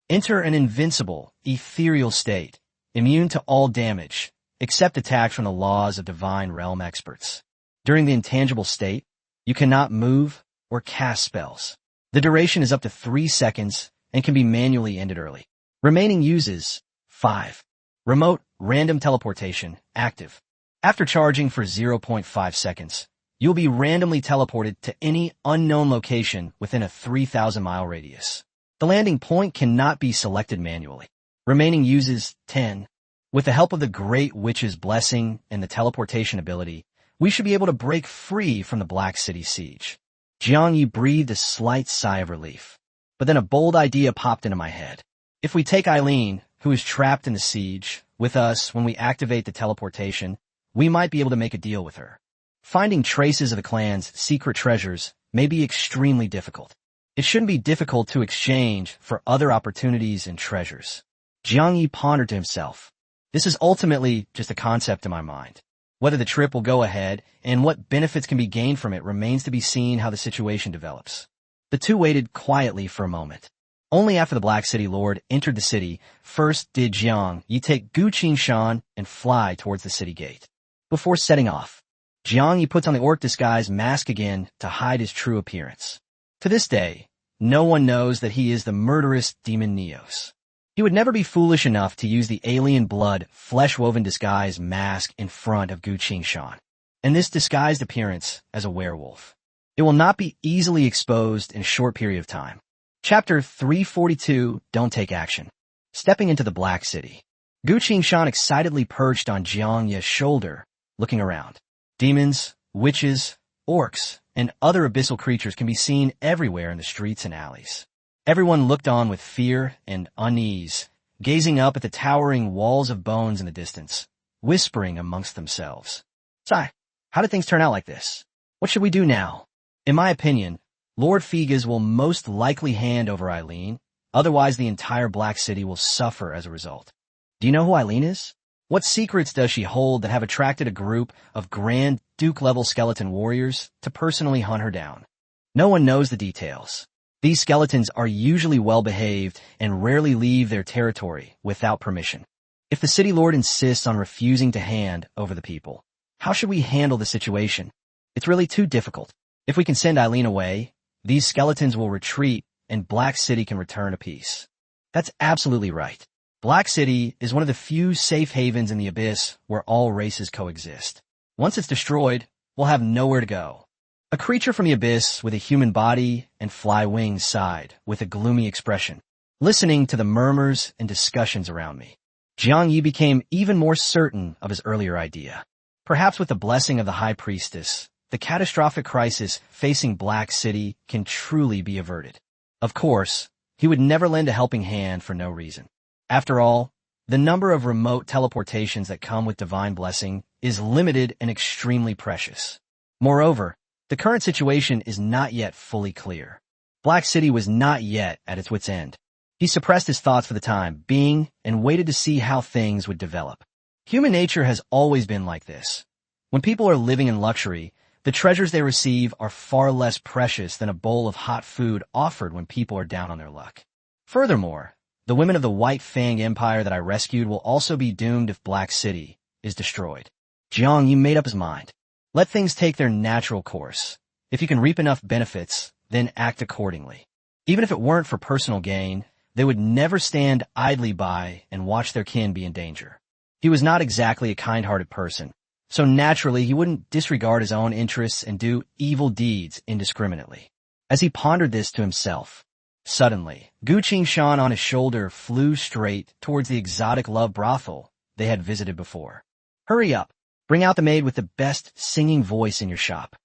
Enter an invincible, ethereal state, immune to all damage, except attacks from the laws of divine realm experts. During the intangible state, you cannot move or cast spells. The duration is up to 3 seconds and can be manually ended early. Remaining uses 5. Remote random teleportation, active. After charging for 0.5 seconds, you'll be randomly teleported to any unknown location within a 3,000-mile radius. The landing point cannot be selected manually. Remaining uses 10. With the help of the Great Witch's Blessing and the teleportation ability, we should be able to break free from the Black City siege. Jiangyi breathed a slight sigh of relief. But then a bold idea popped into my head. If we take Eileen, who is trapped in the siege, with us when we activate the teleportation, we might be able to make a deal with her. Finding traces of the clan's secret treasures may be extremely difficult. It shouldn't be difficult to exchange for other opportunities and treasures. Jiangyi pondered to himself. This is ultimately just a concept in my mind. Whether the trip will go ahead and what benefits can be gained from it remains to be seen how the situation develops. The two waited quietly for a moment. Only after the Black City Lord entered the city, first did Jiangyi take Gu Qingshan and fly towards the city gate. Before setting off, Jiang Yi puts on the orc disguise mask again to hide his true appearance. To this day, no one knows that he is the murderous demon Neos. He would never be foolish enough to use the alien blood, flesh-woven disguise mask in front of Gu Qingshan, and this disguised appearance as a werewolf. It will not be easily exposed in a short period of time. Chapter 342, Don't Take Action. Stepping into the Black City. Gu Qingshan excitedly perched on Jiang Yi's shoulder, looking around. Demons, witches, orcs, and other abyssal creatures can be seen everywhere in the streets and alleys. Everyone looked on with fear and unease, gazing up at the towering walls of bones in the distance, whispering amongst themselves. "Sai, how did things turn out like this? What should we do now?" In my opinion, Lord Figas will most likely hand over Eileen, otherwise the entire Black City will suffer as a result. Do you know who Eileen is? What secrets does she hold that have attracted a group of Grand Duke-level skeleton warriors to personally hunt her down? No one knows the details. These skeletons are usually well-behaved and rarely leave their territory without permission. If the city lord insists on refusing to hand over the people, how should we handle the situation? It's really too difficult. If we can send Eileen away, these skeletons will retreat and Black City can return to peace. That's absolutely right. Black City is one of the few safe havens in the Abyss where all races coexist. Once it's destroyed, we'll have nowhere to go. A creature from the Abyss with a human body and fly wings sighed with a gloomy expression, listening to the murmurs and discussions around me. Jiang Yi became even more certain of his earlier idea. Perhaps with the blessing of the High Priestess, the catastrophic crisis facing Black City can truly be averted. Of course, he would never lend a helping hand for no reason. After all, the number of remote teleportations that come with divine blessing is limited and extremely precious. Moreover, the current situation is not yet fully clear. Black City was not yet at its wit's end. He suppressed his thoughts for the time being and waited to see how things would develop. Human nature has always been like this. When people are living in luxury, the treasures they receive are far less precious than a bowl of hot food offered when people are down on their luck. Furthermore, the women of the White Fang Empire that I rescued will also be doomed if Black City is destroyed. Jiang Yi made up his mind. Let things take their natural course. If you can reap enough benefits, then act accordingly. Even if it weren't for personal gain, they would never stand idly by and watch their kin be in danger. He was not exactly a kind-hearted person, so naturally he wouldn't disregard his own interests and do evil deeds indiscriminately. As he pondered this to himself, suddenly, Gu Qingshan on his shoulder flew straight towards the exotic love brothel they had visited before. "Hurry up! Bring out the maid with the best singing voice in your shop."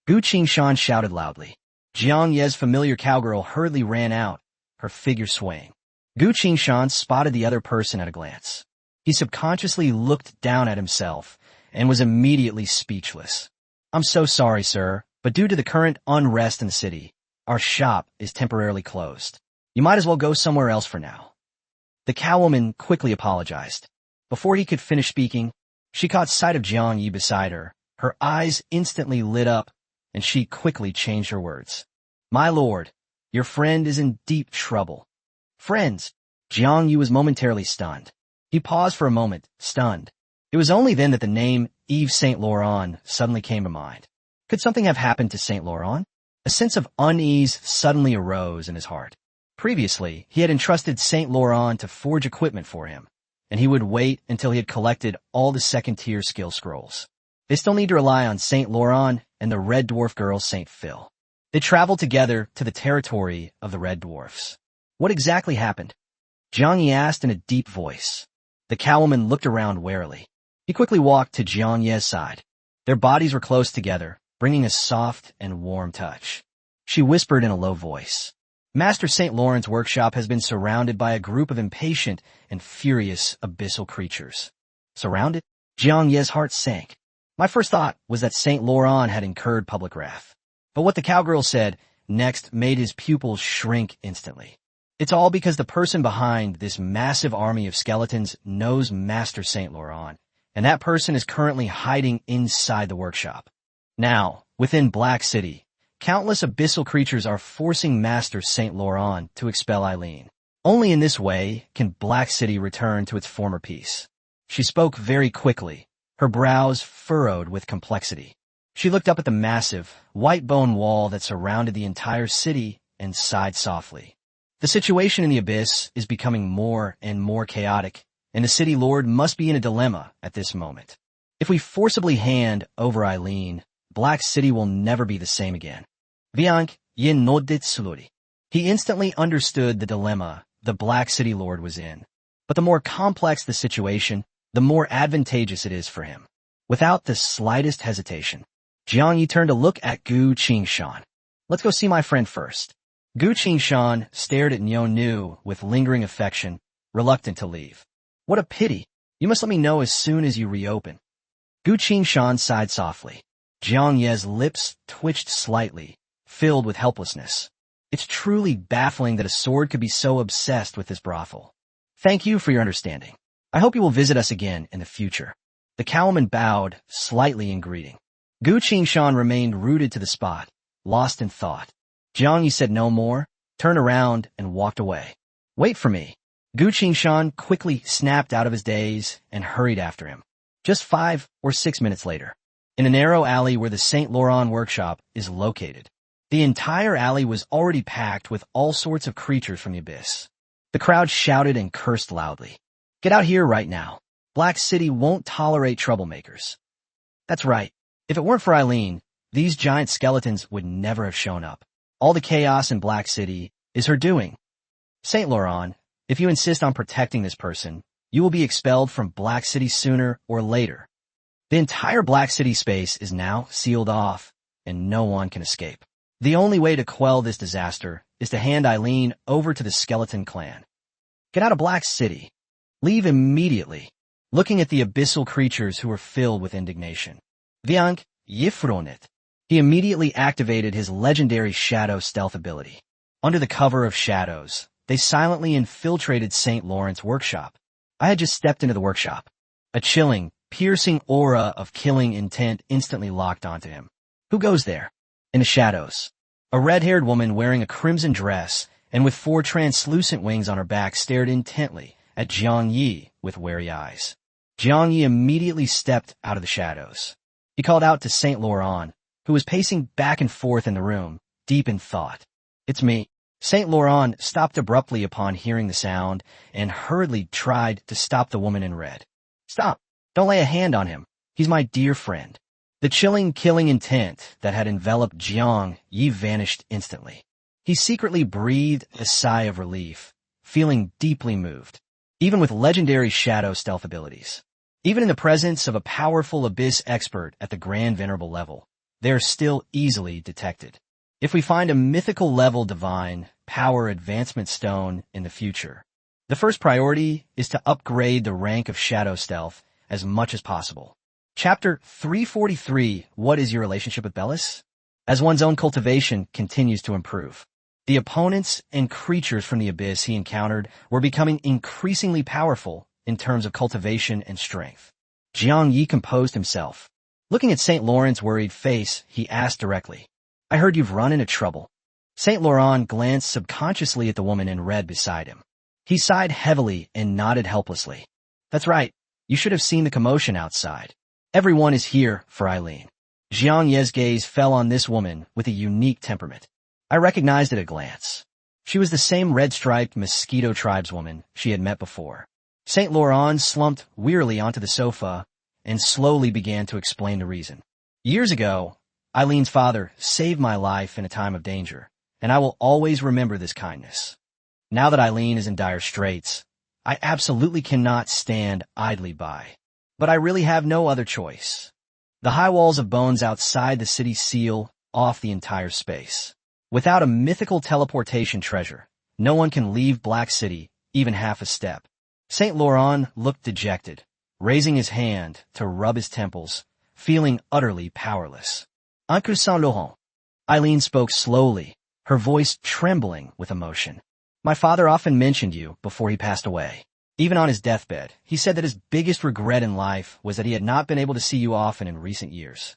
Gu Qingshan shouted loudly. Jiang Ye's familiar cowgirl hurriedly ran out, her figure swaying. Gu Qingshan spotted the other person at a glance. He subconsciously looked down at himself and was immediately speechless. "I'm so sorry, sir, but due to the current unrest in the city, our shop is temporarily closed. You might as well go somewhere else for now." The cowwoman quickly apologized. Before he could finish speaking, she caught sight of Jiang Yi beside her. Her eyes instantly lit up, and she quickly changed her words. "My lord, your friend is in deep trouble." "Friends?" Jiang Yi was momentarily stunned. He paused for a moment, stunned. It was only then that the name Yves Saint Laurent suddenly came to mind. Could something have happened to Saint Laurent? A sense of unease suddenly arose in his heart. Previously, he had entrusted Saint Laurent to forge equipment for him, and he would wait until he had collected all the second-tier skill scrolls. They still need to rely on Saint Laurent and the Red Dwarf girl Saint Phil. They traveled together to the territory of the Red Dwarfs. What exactly happened? Jiang Yi asked in a deep voice. The cowwoman looked around warily. He quickly walked to Jiang Ye's side. Their bodies were close together, bringing a soft and warm touch. She whispered in a low voice. Master St. Laurent's workshop has been surrounded by a group of impatient and furious abyssal creatures. Surrounded? Jiang Ye's heart sank. My first thought was that St. Laurent had incurred public wrath. But what the cowgirl said next made his pupils shrink instantly. It's all because the person behind this massive army of skeletons knows Master St. Laurent, and that person is currently hiding inside the workshop. Now, within Black City, countless abyssal creatures are forcing Master St. Laurent to expel Eileen. Only in this way can Black City return to its former peace. She spoke very quickly, her brows furrowed with complexity. She looked up at the massive, white bone wall that surrounded the entire city and sighed softly. The situation in the abyss is becoming more and more chaotic, and the city lord must be in a dilemma at this moment. If we forcibly hand over Eileen, Black City will never be the same again. Viank yin nodit sluri. He instantly understood the dilemma the Black City lord was in. But the more complex the situation, the more advantageous it is for him. Without the slightest hesitation, Jiang Yi turned to look at Gu Qingshan. Let's go see my friend first. Gu Qingshan stared at Niu Nu with lingering affection, reluctant to leave. What a pity. You must let me know as soon as you reopen. Gu Qingshan sighed softly. Jiang Ye's lips twitched slightly, filled with helplessness. It's truly baffling that a sword could be so obsessed with this brothel. Thank you for your understanding. I hope you will visit us again in the future. The cowman bowed slightly in greeting. Gu Qingshan remained rooted to the spot, lost in thought. Jiang Yi said no more, turned around, and walked away. Wait for me. Gu Qingshan quickly snapped out of his daze and hurried after him. Just 5 or 6 minutes later, in a narrow alley where the St. Laurent workshop is located, the entire alley was already packed with all sorts of creatures from the abyss. The crowd shouted and cursed loudly. Get out here right now. Black City won't tolerate troublemakers. That's right. If it weren't for Eileen, these giant skeletons would never have shown up. All the chaos in Black City is her doing. St. Laurent, if you insist on protecting this person, you will be expelled from Black City sooner or later. The entire Black City space is now sealed off, and no one can escape. The only way to quell this disaster is to hand Eileen over to the Skeleton Clan. Get out of Black City. Leave immediately. Looking at the abyssal creatures who were filled with indignation. Viank Yifronit. He immediately activated his legendary shadow stealth ability. Under the cover of shadows, they silently infiltrated St. Laurent's workshop. I had just stepped into the workshop. A chilling, piercing aura of killing intent instantly locked onto him. Who goes there? In the shadows, a red-haired woman wearing a crimson dress and with 4 translucent wings on her back stared intently at Jiang Yi with wary eyes. Jiang Yi immediately stepped out of the shadows. He called out to St. Laurent, who was pacing back and forth in the room, deep in thought. It's me. St. Laurent stopped abruptly upon hearing the sound and hurriedly tried to stop the woman in red. Stop! Don't lay a hand on him. He's my dear friend. The chilling, killing intent that had enveloped Jiang Yi vanished instantly. He secretly breathed a sigh of relief, feeling deeply moved. Even with legendary shadow stealth abilities, even in the presence of a powerful abyss expert at the Grand Venerable level, they are still easily detected. If we find a mythical level divine power advancement stone in the future, the first priority is to upgrade the rank of shadow stealth as much as possible. Chapter 343, What is your relationship with Bellis? As one's own cultivation continues to improve, the opponents and creatures from the abyss he encountered were becoming increasingly powerful in terms of cultivation and strength. Jiang Yi composed himself. Looking at St. Laurent's worried face, he asked directly, I heard you've run into trouble. St. Laurent glanced subconsciously at the woman in red beside him. He sighed heavily and nodded helplessly. That's right. You should have seen the commotion outside. Everyone is here for Eileen. Jiang Ye's gaze fell on this woman with a unique temperament. I recognized at a glance. She was the same red-striped mosquito tribeswoman she had met before. St. Laurent slumped wearily onto the sofa and slowly began to explain the reason. Years ago, Eileen's father saved my life in a time of danger, and I will always remember this kindness. Now that Eileen is in dire straits, I absolutely cannot stand idly by. But I really have no other choice. The high walls of bones outside the city seal off the entire space. Without a mythical teleportation treasure, no one can leave Black City even half a step. St. Laurent looked dejected, raising his hand to rub his temples, feeling utterly powerless. Uncle Saint Laurent. Eileen spoke slowly, her voice trembling with emotion. My father often mentioned you before he passed away. Even on his deathbed, he said that his biggest regret in life was that he had not been able to see you often in recent years.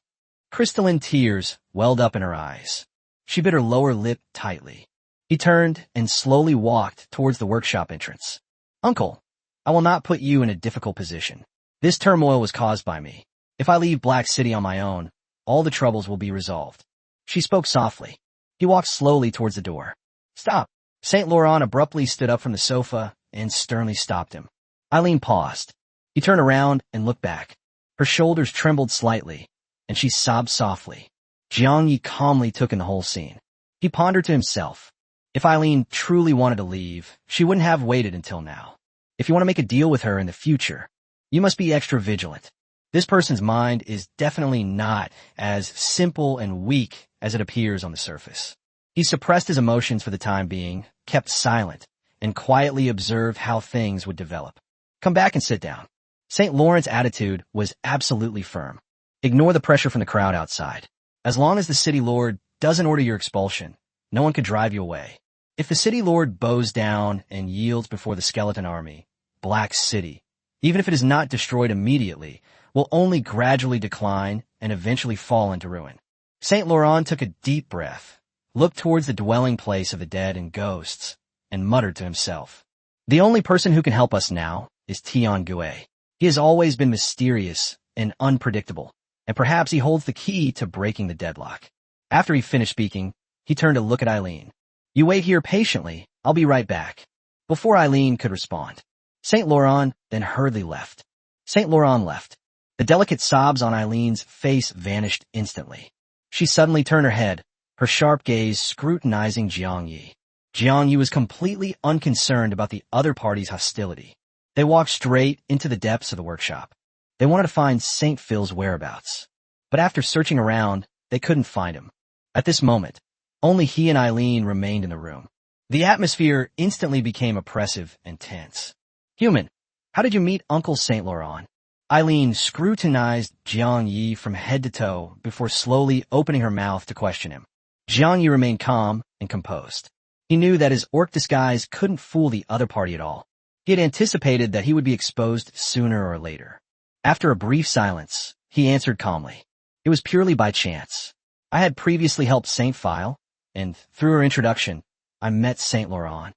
Crystalline tears welled up in her eyes. She bit her lower lip tightly. He turned and slowly walked towards the workshop entrance. Uncle, I will not put you in a difficult position. This turmoil was caused by me. If I leave Black City on my own, all the troubles will be resolved. She spoke softly. He walked slowly towards the door. Stop! Saint Laurent abruptly stood up from the sofa and sternly stopped him. Eileen paused. He turned around and looked back. Her shoulders trembled slightly, and she sobbed softly. Jiang Yi calmly took in the whole scene. He pondered to himself. If Eileen truly wanted to leave, she wouldn't have waited until now. If you want to make a deal with her in the future, you must be extra vigilant. This person's mind is definitely not as simple and weak as it appears on the surface. He suppressed his emotions for the time being, kept silent, and quietly observed how things would develop. Come back and sit down. St. Laurent's attitude was absolutely firm. Ignore the pressure from the crowd outside. As long as the city lord doesn't order your expulsion, no one could drive you away. If the city lord bows down and yields before the skeleton army, Black City, even if it is not destroyed immediately, will only gradually decline and eventually fall into ruin. Saint Laurent took a deep breath, looked towards the dwelling place of the dead and ghosts, and muttered to himself. The only person who can help us now is Tian Gue. He has always been mysterious and unpredictable, and perhaps he holds the key to breaking the deadlock. After he finished speaking, he turned to look at Eileen. You wait here patiently, I'll be right back. Before Eileen could respond, Saint Laurent then hurriedly left. Saint Laurent left. The delicate sobs on Eileen's face vanished instantly. She suddenly turned her head, her sharp gaze scrutinizing Jiang Yi. Jiang Yi was completely unconcerned about the other party's hostility. They walked straight into the depths of the workshop. They wanted to find Saint Phil's whereabouts. But after searching around, they couldn't find him. At this moment, only he and Eileen remained in the room. The atmosphere instantly became oppressive and tense. Human, how did you meet Uncle Saint Laurent? Eileen scrutinized Jiang Yi from head to toe before slowly opening her mouth to question him. Jiang Yi remained calm and composed. He knew that his orc disguise couldn't fool the other party at all. He had anticipated that he would be exposed sooner or later. After a brief silence, he answered calmly. It was purely by chance. I had previously helped Saint Phil, and through her introduction, I met Saint Laurent.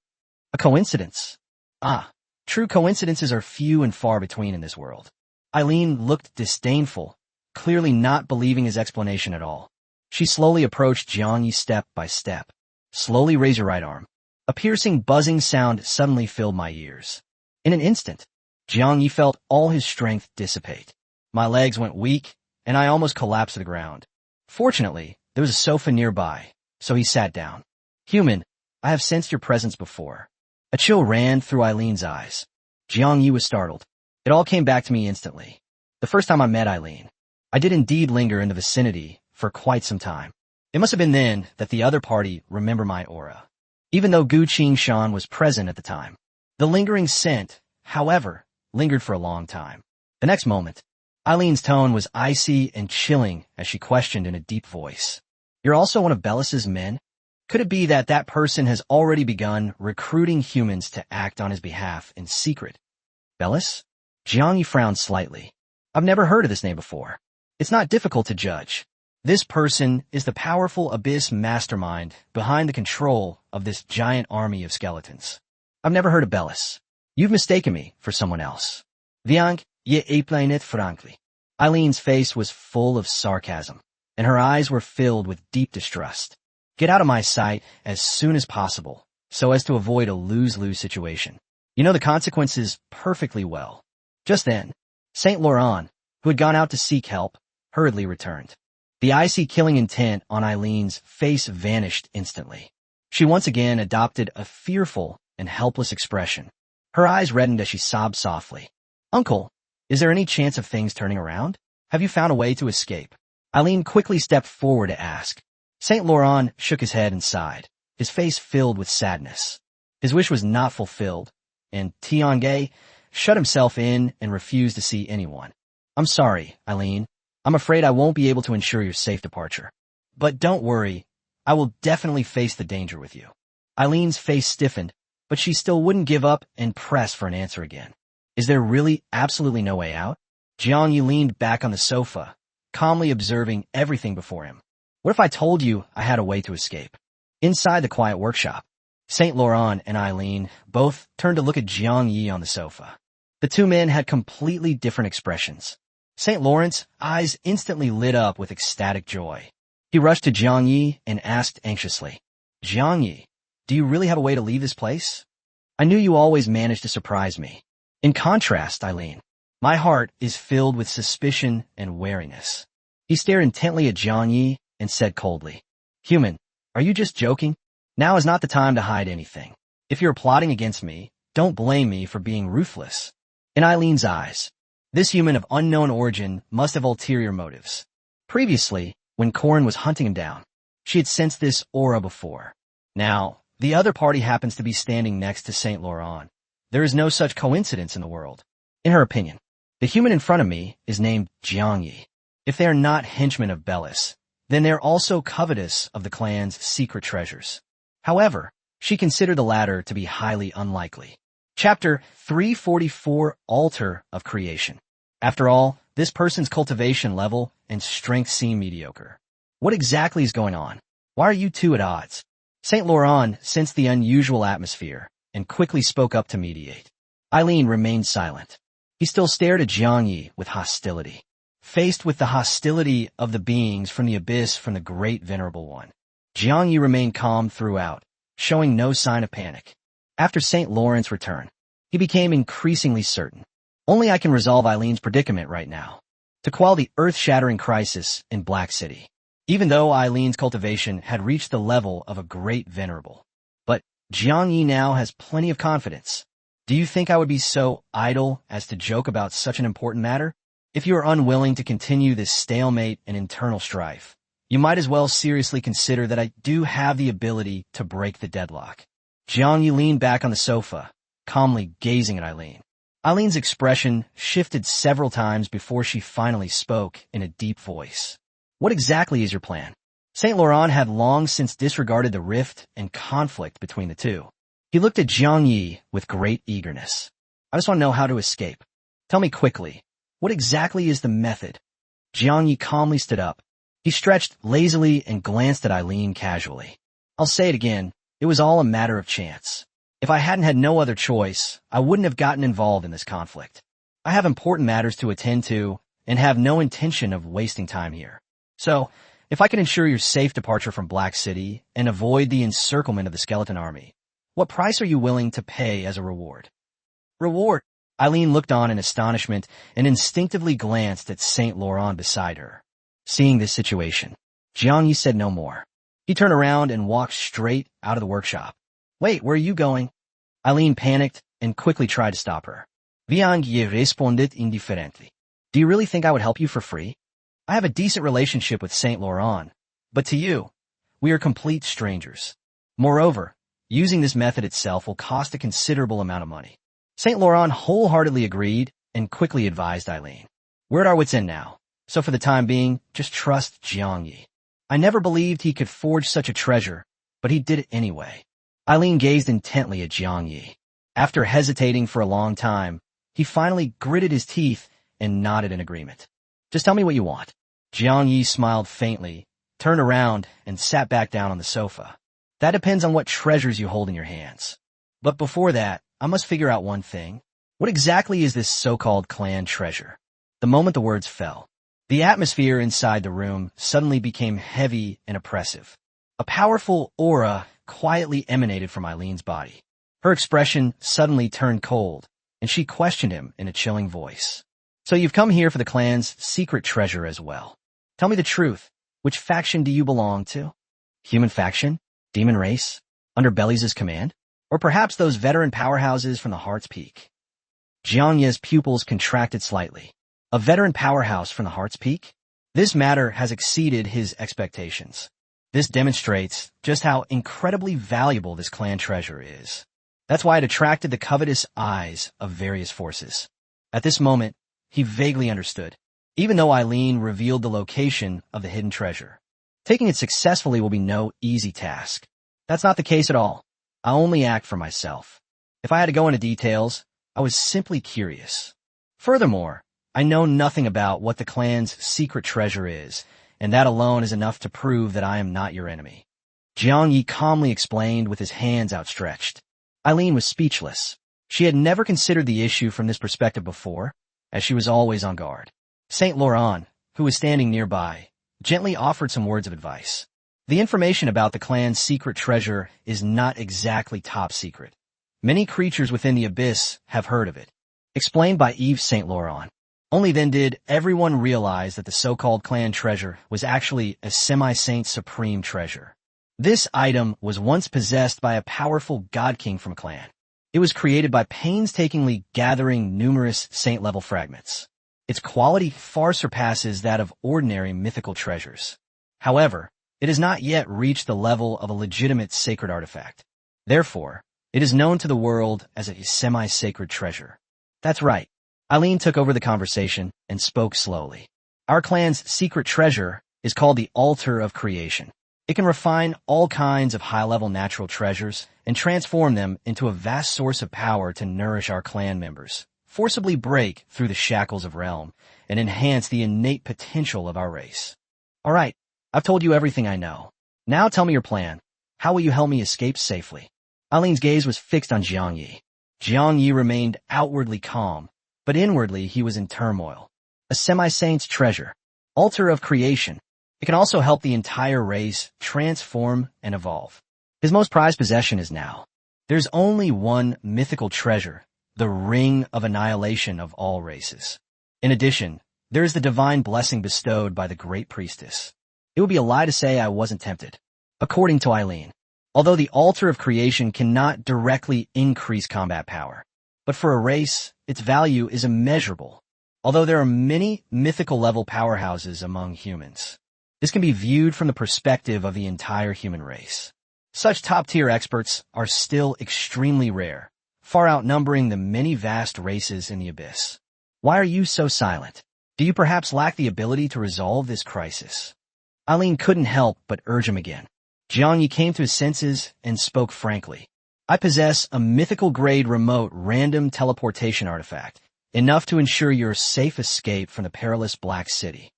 A coincidence? Ah, true coincidences are few and far between in this world. Eileen looked disdainful, clearly not believing his explanation at all. She slowly approached Jiang Yi step by step. Slowly raise your right arm. A piercing buzzing sound suddenly filled my ears. In an instant, Jiang Yi felt all his strength dissipate. My legs went weak, and I almost collapsed to the ground. Fortunately, there was a sofa nearby, so he sat down. Human, I have sensed your presence before. A chill ran through Eileen's eyes. Jiang Yi was startled. It all came back to me instantly. The first time I met Eileen, I did indeed linger in the vicinity for quite some time. It must have been then that the other party remembered my aura. Even though Gu Qingshan was present at the time, the lingering scent, however, lingered for a long time. The next moment, Eileen's tone was icy and chilling as she questioned in a deep voice. You're also one of Bellis's men? Could it be that that person has already begun recruiting humans to act on his behalf in secret? Bellis? Jiang Yi frowned slightly. I've never heard of this name before. It's not difficult to judge. This person is the powerful abyss mastermind behind the control of this giant army of skeletons. I've never heard of Bellis. You've mistaken me for someone else. Viank ye éplanet frankly. Eileen's face was full of sarcasm, and her eyes were filled with deep distrust. Get out of my sight as soon as possible, so as to avoid a lose-lose situation. You know the consequences perfectly well. Just then, Saint Laurent, who had gone out to seek help, hurriedly returned. The icy killing intent on Eileen's face vanished instantly. She once again adopted a fearful and helpless expression. Her eyes reddened as she sobbed softly. Uncle, is there any chance of things turning around? Have you found a way to escape? Eileen quickly stepped forward to ask. Saint Laurent shook his head and sighed, his face filled with sadness. His wish was not fulfilled, and Tiange shut himself in and refused to see anyone. I'm sorry, Eileen. I'm afraid I won't be able to ensure your safe departure. But don't worry, I will definitely face the danger with you. Eileen's face stiffened, but she still wouldn't give up and press for an answer again. Is there really absolutely no way out? Jiang Yi leaned back on the sofa, calmly observing everything before him. What if I told you I had a way to escape? Inside the quiet workshop, Saint Laurent and Eileen both turned to look at Jiang Yi on the sofa. The two men had completely different expressions. St. Lawrence's eyes instantly lit up with ecstatic joy. He rushed to Jiang Yi and asked anxiously, Jiang Yi, do you really have a way to leave this place? I knew you always managed to surprise me. In contrast, Eileen, my heart is filled with suspicion and wariness. He stared intently at Jiang Yi and said coldly, Human, are you just joking? Now is not the time to hide anything. If you're plotting against me, don't blame me for being ruthless. In Eileen's eyes, this human of unknown origin must have ulterior motives. Previously, when Corin was hunting him down, she had sensed this aura before. Now, the other party happens to be standing next to St. Laurent. There is no such coincidence in the world. In her opinion, the human in front of me is named Jiang Yi. If they are not henchmen of Bellis, then they are also covetous of the clan's secret treasures. However, she considered the latter to be highly unlikely. Chapter 344, Altar of Creation. After all, this person's cultivation level and strength seem mediocre. What exactly is going on? Why are you two at odds? St. Laurent sensed the unusual atmosphere and quickly spoke up to mediate. Eileen remained silent. He still stared at Jiang Yi with hostility. Faced with the hostility of the beings from the abyss from the Great Venerable One, Jiang Yi remained calm throughout, showing no sign of panic. After St. Lawrence's return, he became increasingly certain. Only I can resolve Eileen's predicament right now, to quell the earth-shattering crisis in Black City. Even though Eileen's cultivation had reached the level of a great venerable. But Jiang Yi now has plenty of confidence. Do you think I would be so idle as to joke about such an important matter? If you are unwilling to continue this stalemate and internal strife, you might as well seriously consider that I do have the ability to break the deadlock. Jiang Yi leaned back on the sofa, calmly gazing at Eileen. Eileen's expression shifted several times before she finally spoke in a deep voice. What exactly is your plan? St. Laurent had long since disregarded the rift and conflict between the two. He looked at Jiang Yi with great eagerness. I just want to know how to escape. Tell me quickly, what exactly is the method? Jiang Yi calmly stood up. He stretched lazily and glanced at Eileen casually. I'll say it again, it was all a matter of chance. If I hadn't had no other choice, I wouldn't have gotten involved in this conflict. I have important matters to attend to and have no intention of wasting time here. So, if I can ensure your safe departure from Black City and avoid the encirclement of the skeleton army, what price are you willing to pay as a reward? Reward? Eileen looked on in astonishment and instinctively glanced at St. Laurent beside her. Seeing this situation, Jiang Yi said no more. He turned around and walked straight out of the workshop. Wait, where are you going? Eileen panicked and quickly tried to stop her. Jiang Yi responded indifferently. Do you really think I would help you for free? I have a decent relationship with St. Laurent, but to you, we are complete strangers. Moreover, using this method itself will cost a considerable amount of money. St. Laurent wholeheartedly agreed and quickly advised Eileen. We're at our wits' end now, so for the time being, just trust Jiang Yi. I never believed he could forge such a treasure, but he did it anyway. Eileen gazed intently at Jiang Yi. After hesitating for a long time, he finally gritted his teeth and nodded in agreement. Just tell me what you want. Jiang Yi smiled faintly, turned around, and sat back down on the sofa. That depends on what treasures you hold in your hands. But before that, I must figure out one thing. What exactly is this so-called clan treasure? The moment the words fell, the atmosphere inside the room suddenly became heavy and oppressive. A powerful aura quietly emanated from Eileen's body. Her expression suddenly turned cold, and she questioned him in a chilling voice. So you've come here for the clan's secret treasure as well. Tell me the truth. Which faction do you belong to? Human faction? Demon race? Under Bellies' command? Or perhaps those veteran powerhouses from the Heart's Peak? Jiang Yi's pupils contracted slightly. A veteran powerhouse from the Heart's Peak? This matter has exceeded his expectations. This demonstrates just how incredibly valuable this clan treasure is. That's why it attracted the covetous eyes of various forces. At this moment, he vaguely understood, even though Eileen revealed the location of the hidden treasure. Taking it successfully will be no easy task. That's not the case at all. I only act for myself. If I had to go into details, I was simply curious. Furthermore, I know nothing about what the clan's secret treasure is, and that alone is enough to prove that I am not your enemy. Jiang Yi calmly explained with his hands outstretched. Eileen was speechless. She had never considered the issue from this perspective before, as she was always on guard. Saint Laurent, who was standing nearby, gently offered some words of advice. The information about the clan's secret treasure is not exactly top secret. Many creatures within the abyss have heard of it. Explained by Yves Saint Laurent. Only then did everyone realize that the so-called clan treasure was actually a semi-saint supreme treasure. This item was once possessed by a powerful god king from a clan. It was created by painstakingly gathering numerous saint-level fragments. Its quality far surpasses that of ordinary mythical treasures. However, it has not yet reached the level of a legitimate sacred artifact. Therefore, it is known to the world as a semi-sacred treasure. That's right. Eileen took over the conversation and spoke slowly. Our clan's secret treasure is called the Altar of Creation. It can refine all kinds of high-level natural treasures and transform them into a vast source of power to nourish our clan members, forcibly break through the shackles of realm, and enhance the innate potential of our race. All right, I've told you everything I know. Now tell me your plan. How will you help me escape safely? Eileen's gaze was fixed on Jiang Yi. Jiang Yi remained outwardly calm, but inwardly he was in turmoil. A semi-saint's treasure. Altar of Creation. It can also help the entire race transform and evolve. His most prized possession is now. There's only one mythical treasure, the Ring of Annihilation of all races. In addition, there is the divine blessing bestowed by the Great Priestess. It would be a lie to say I wasn't tempted. According to Eileen, although the Altar of Creation cannot directly increase combat power, but for a race, its value is immeasurable. Although there are many mythical level powerhouses among humans, this can be viewed from the perspective of the entire human race. Such top-tier experts are still extremely rare, far outnumbering the many vast races in the abyss. Why are you so silent? Do you perhaps lack the ability to resolve this crisis? Eileen couldn't help but urge him again. Jiang Yi came to his senses and spoke frankly. I possess a mythical-grade remote random teleportation artifact, enough to ensure your safe escape from the perilous Black City.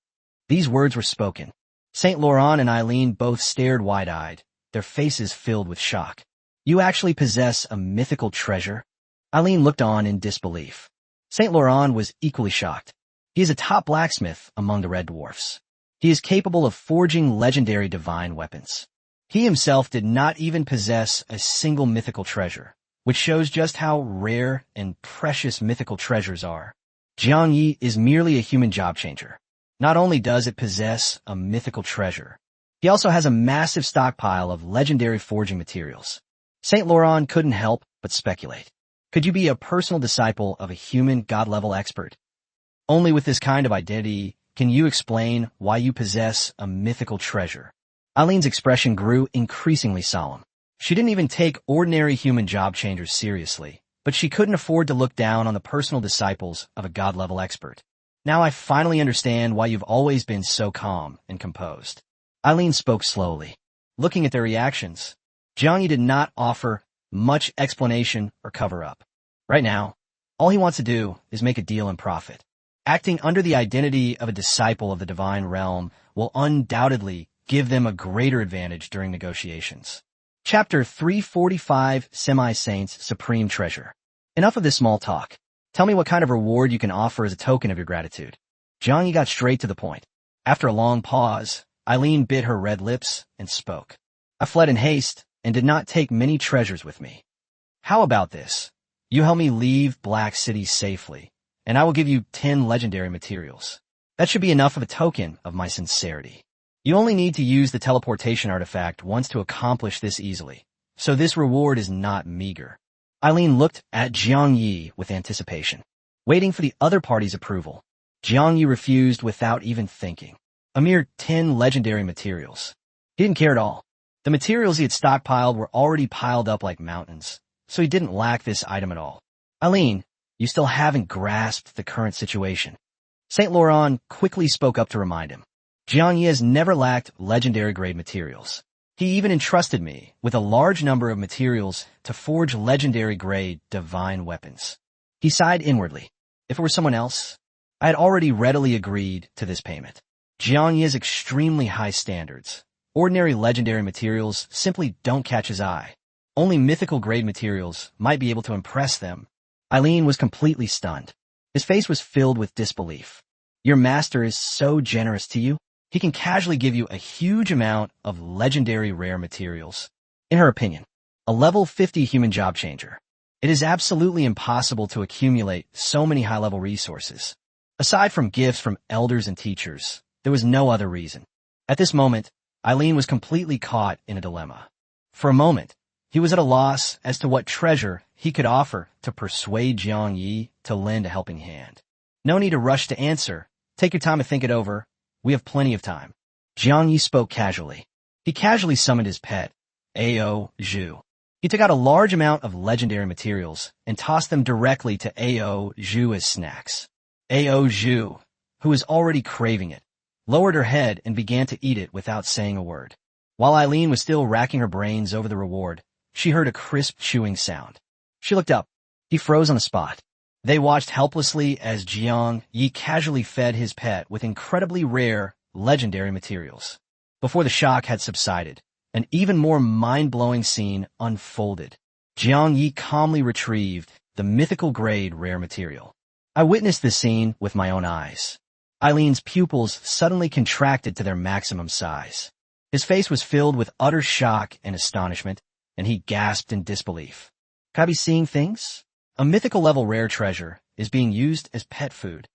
These words were spoken. Saint Laurent and Eileen both stared wide-eyed, their faces filled with shock. You actually possess a mythical treasure? Eileen looked on in disbelief. Saint Laurent was equally shocked. He is a top blacksmith among the Red Dwarfs. He is capable of forging legendary divine weapons. He himself did not even possess a single mythical treasure, which shows just how rare and precious mythical treasures are. Jiang Yi is merely a human job changer. Not only does it possess a mythical treasure, he also has a massive stockpile of legendary forging materials. Saint Laurent couldn't help but speculate. Could you be a personal disciple of a human god-level expert? Only with this kind of identity can you explain why you possess a mythical treasure. Eileen's expression grew increasingly solemn. She didn't even take ordinary human job changers seriously, but she couldn't afford to look down on the personal disciples of a god-level expert. Now I finally understand why you've always been so calm and composed. Eileen spoke slowly. Looking at their reactions, Jiang Yi did not offer much explanation or cover-up. Right now, all he wants to do is make a deal and profit. Acting under the identity of a disciple of the divine realm will undoubtedly give them a greater advantage during negotiations. Chapter 345, Semi-Saint's Supreme Treasure. Enough of this small talk. Tell me what kind of reward you can offer as a token of your gratitude. Jiang Yi got straight to the point. After a long pause, Eileen bit her red lips and spoke. I fled in haste and did not take many treasures with me. How about this? You help me leave Black City safely, and I will give you 10 legendary materials. That should be enough of a token of my sincerity. You only need to use the teleportation artifact once to accomplish this easily, so this reward is not meager. Eileen looked at Jiang Yi with anticipation, waiting for the other party's approval. Jiang Yi refused without even thinking. A mere 10 legendary materials. He didn't care at all. The materials he had stockpiled were already piled up like mountains, so he didn't lack this item at all. Eileen, you still haven't grasped the current situation. Saint Laurent quickly spoke up to remind him. Jiang Yi has never lacked legendary-grade materials. He even entrusted me with a large number of materials to forge legendary-grade divine weapons. He sighed inwardly. If it were someone else, I had already readily agreed to this payment. Jiang Yi has extremely high standards. Ordinary legendary materials simply don't catch his eye. Only mythical-grade materials might be able to impress them. Eileen was completely stunned. His face was filled with disbelief. Your master is so generous to you. He can casually give you a huge amount of legendary rare materials. In her opinion, a level 50 human job changer. It is absolutely impossible to accumulate so many high-level resources. Aside from gifts from elders and teachers, there was no other reason. At this moment, Eileen was completely caught in a dilemma. For a moment, he was at a loss as to what treasure he could offer to persuade Jiang Yi to lend a helping hand. No need to rush to answer. Take your time to think it over. We have plenty of time. Jiang Yi spoke casually. He casually summoned his pet, Ao Zhu. He took out a large amount of legendary materials and tossed them directly to Ao Zhu as snacks. Ao Zhu, who was already craving it, lowered her head and began to eat it without saying a word. While Eileen was still racking her brains over the reward, she heard a crisp chewing sound. She looked up. He froze on the spot. They watched helplessly as Jiang Yi casually fed his pet with incredibly rare, legendary materials. Before the shock had subsided, an even more mind-blowing scene unfolded. Jiang Yi calmly retrieved the mythical-grade rare material. I witnessed this scene with my own eyes. Eileen's pupils suddenly contracted to their maximum size. His face was filled with utter shock and astonishment, and he gasped in disbelief. Could I be seeing things? A mythical-level rare treasure is being used as pet food.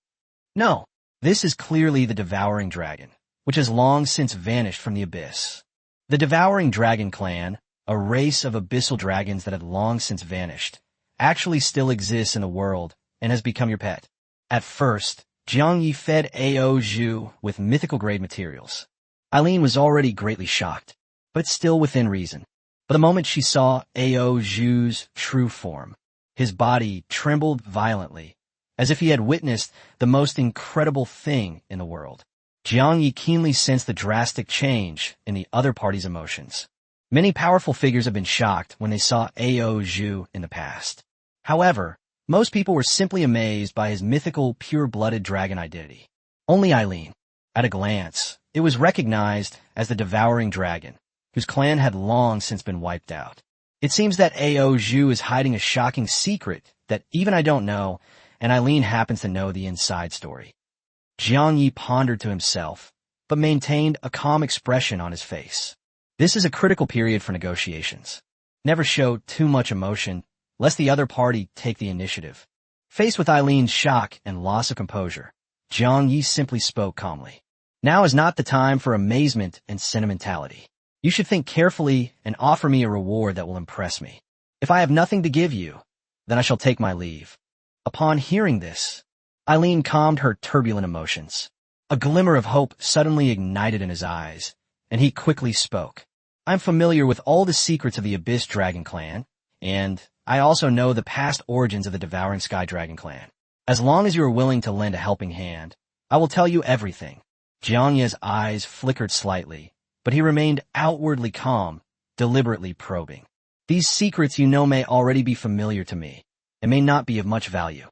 No, this is clearly the devouring dragon, which has long since vanished from the abyss. The devouring dragon clan, a race of abyssal dragons that have long since vanished, actually still exists in the world and has become your pet. At first, Jiang Yi fed Ao Zhu with mythical-grade materials. Eileen was already greatly shocked, but still within reason. But the moment she saw Ao Zhu's true form, his body trembled violently, as if he had witnessed the most incredible thing in the world. Jiang Yi keenly sensed the drastic change in the other party's emotions. Many powerful figures have been shocked when they saw Ao Zhu in the past. However, most people were simply amazed by his mythical, pure-blooded dragon identity. Only Eileen. At a glance, it was recognized as the devouring dragon, whose clan had long since been wiped out. It seems that Ao Zhu is hiding a shocking secret that even I don't know, and Eileen happens to know the inside story. Jiang Yi pondered to himself, but maintained a calm expression on his face. This is a critical period for negotiations. Never show too much emotion, lest the other party take the initiative. Faced with Eileen's shock and loss of composure, Jiang Yi simply spoke calmly. Now is not the time for amazement and sentimentality. You should think carefully and offer me a reward that will impress me. If I have nothing to give you, then I shall take my leave. Upon hearing this, Eileen calmed her turbulent emotions. A glimmer of hope suddenly ignited in his eyes, and he quickly spoke. I'm familiar with all the secrets of the Abyss Dragon Clan, and I also know the past origins of the Devouring Sky Dragon Clan. As long as you are willing to lend a helping hand, I will tell you everything. Jiang Yi's eyes flickered slightly, but he remained outwardly calm, deliberately probing. These secrets you know may already be familiar to me, and may not be of much value.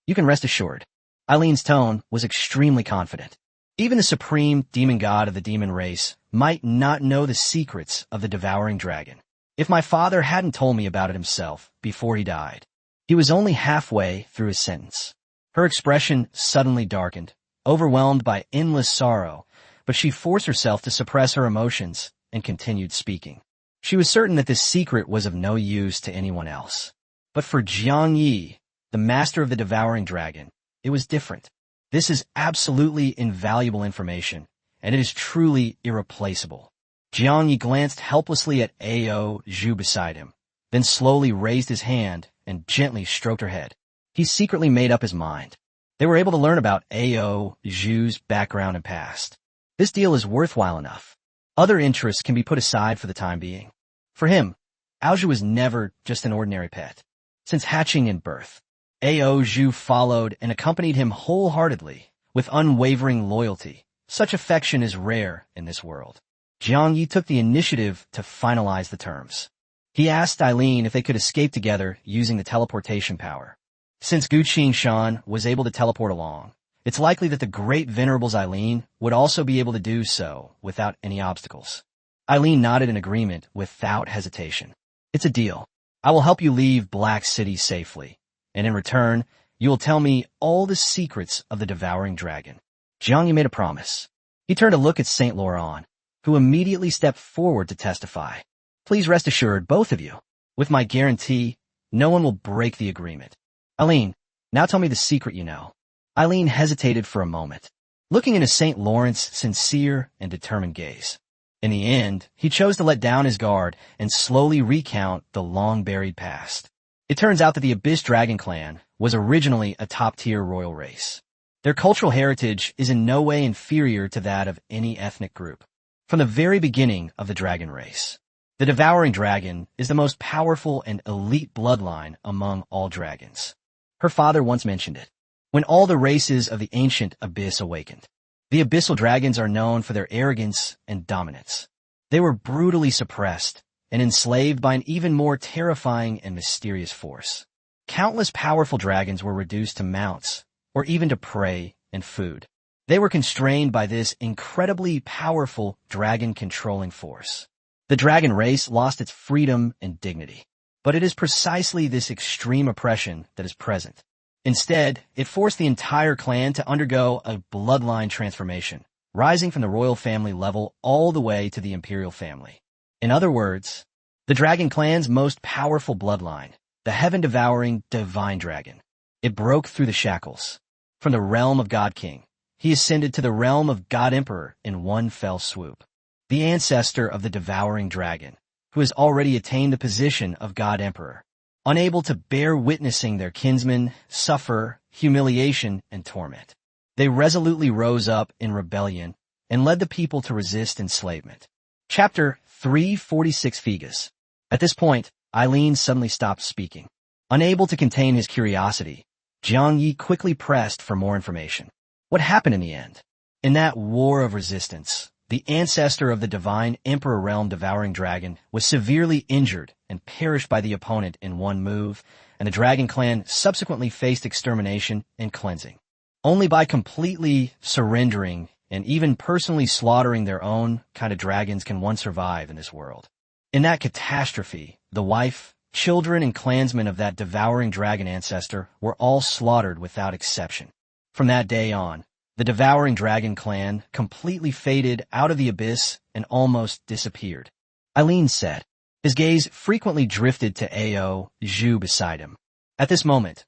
You can rest assured. Eileen's tone was extremely confident. Even the supreme demon god of the demon race might not know the secrets of the devouring dragon. If my father hadn't told me about it himself before he died. He was only halfway through his sentence. Her expression suddenly darkened, overwhelmed by endless sorrow, but she forced herself to suppress her emotions and continued speaking. She was certain that this secret was of no use to anyone else. But for Jiang Yi, the master of the devouring dragon, it was different. This is absolutely invaluable information, and it is truly irreplaceable. Jiang Yi glanced helplessly at Ao Zhu beside him, then slowly raised his hand and gently stroked her head. He secretly made up his mind. They were able to learn about Ao Zhu's background and past. This deal is worthwhile enough. Other interests can be put aside for the time being. For him, Ao Zhu was never just an ordinary pet. Since hatching in birth, Ao Zhu followed and accompanied him wholeheartedly, with unwavering loyalty. Such affection is rare in this world. Jiang Yi took the initiative to finalize the terms. He asked Eileen if they could escape together using the teleportation power. Since Gu Qingshan was able to teleport along, it's likely that the great venerables Eileen would also be able to do so without any obstacles. Eileen nodded in agreement without hesitation. It's a deal. I will help you leave Black City safely, and in return, you will tell me all the secrets of the devouring dragon. Jiang Yi made a promise. He turned to look at Saint Laurent, who immediately stepped forward to testify. Please rest assured, both of you, with my guarantee, no one will break the agreement. Eileen, now tell me the secret you know. Eileen hesitated for a moment, looking into Saint Laurent's sincere and determined gaze. In the end, he chose to let down his guard and slowly recount the long-buried past. It turns out that the Abyss Dragon clan was originally a top-tier royal race. Their cultural heritage is in no way inferior to that of any ethnic group. From the very beginning of the dragon race, the devouring dragon is the most powerful and elite bloodline among all dragons. Her father once mentioned it. When all the races of the ancient abyss awakened, the abyssal dragons are known for their arrogance and dominance. They were brutally suppressed and enslaved by an even more terrifying and mysterious force. Countless powerful dragons were reduced to mounts, or even to prey and food. They were constrained by this incredibly powerful dragon-controlling force. The dragon race lost its freedom and dignity. But it is precisely this extreme oppression that is present. Instead, it forced the entire clan to undergo a bloodline transformation, rising from the royal family level all the way to the imperial family. In other words, the dragon clan's most powerful bloodline, the heaven-devouring divine dragon. It broke through the shackles. From the realm of God King, he ascended to the realm of God Emperor in one fell swoop. The ancestor of the devouring dragon, who has already attained the position of God Emperor, unable to bear witnessing their kinsmen suffer humiliation and torment. They resolutely rose up in rebellion and led the people to resist enslavement. Chapter 346 Figas. At this point, Eileen suddenly stopped speaking. Unable to contain his curiosity, Jiang Yi quickly pressed for more information. What happened in the end? In that war of resistance, the ancestor of the divine Emperor Realm devouring dragon was severely injured and perished by the opponent in one move, and the dragon clan subsequently faced extermination and cleansing. Only by completely surrendering and even personally slaughtering their own kind of dragons can one survive in this world. In that catastrophe, the wife, children, and clansmen of that devouring dragon ancestor were all slaughtered without exception. From that day on, the devouring dragon clan completely faded out of the abyss and almost disappeared. Eileen said. His gaze frequently drifted to Ao Zhu beside him. At this moment,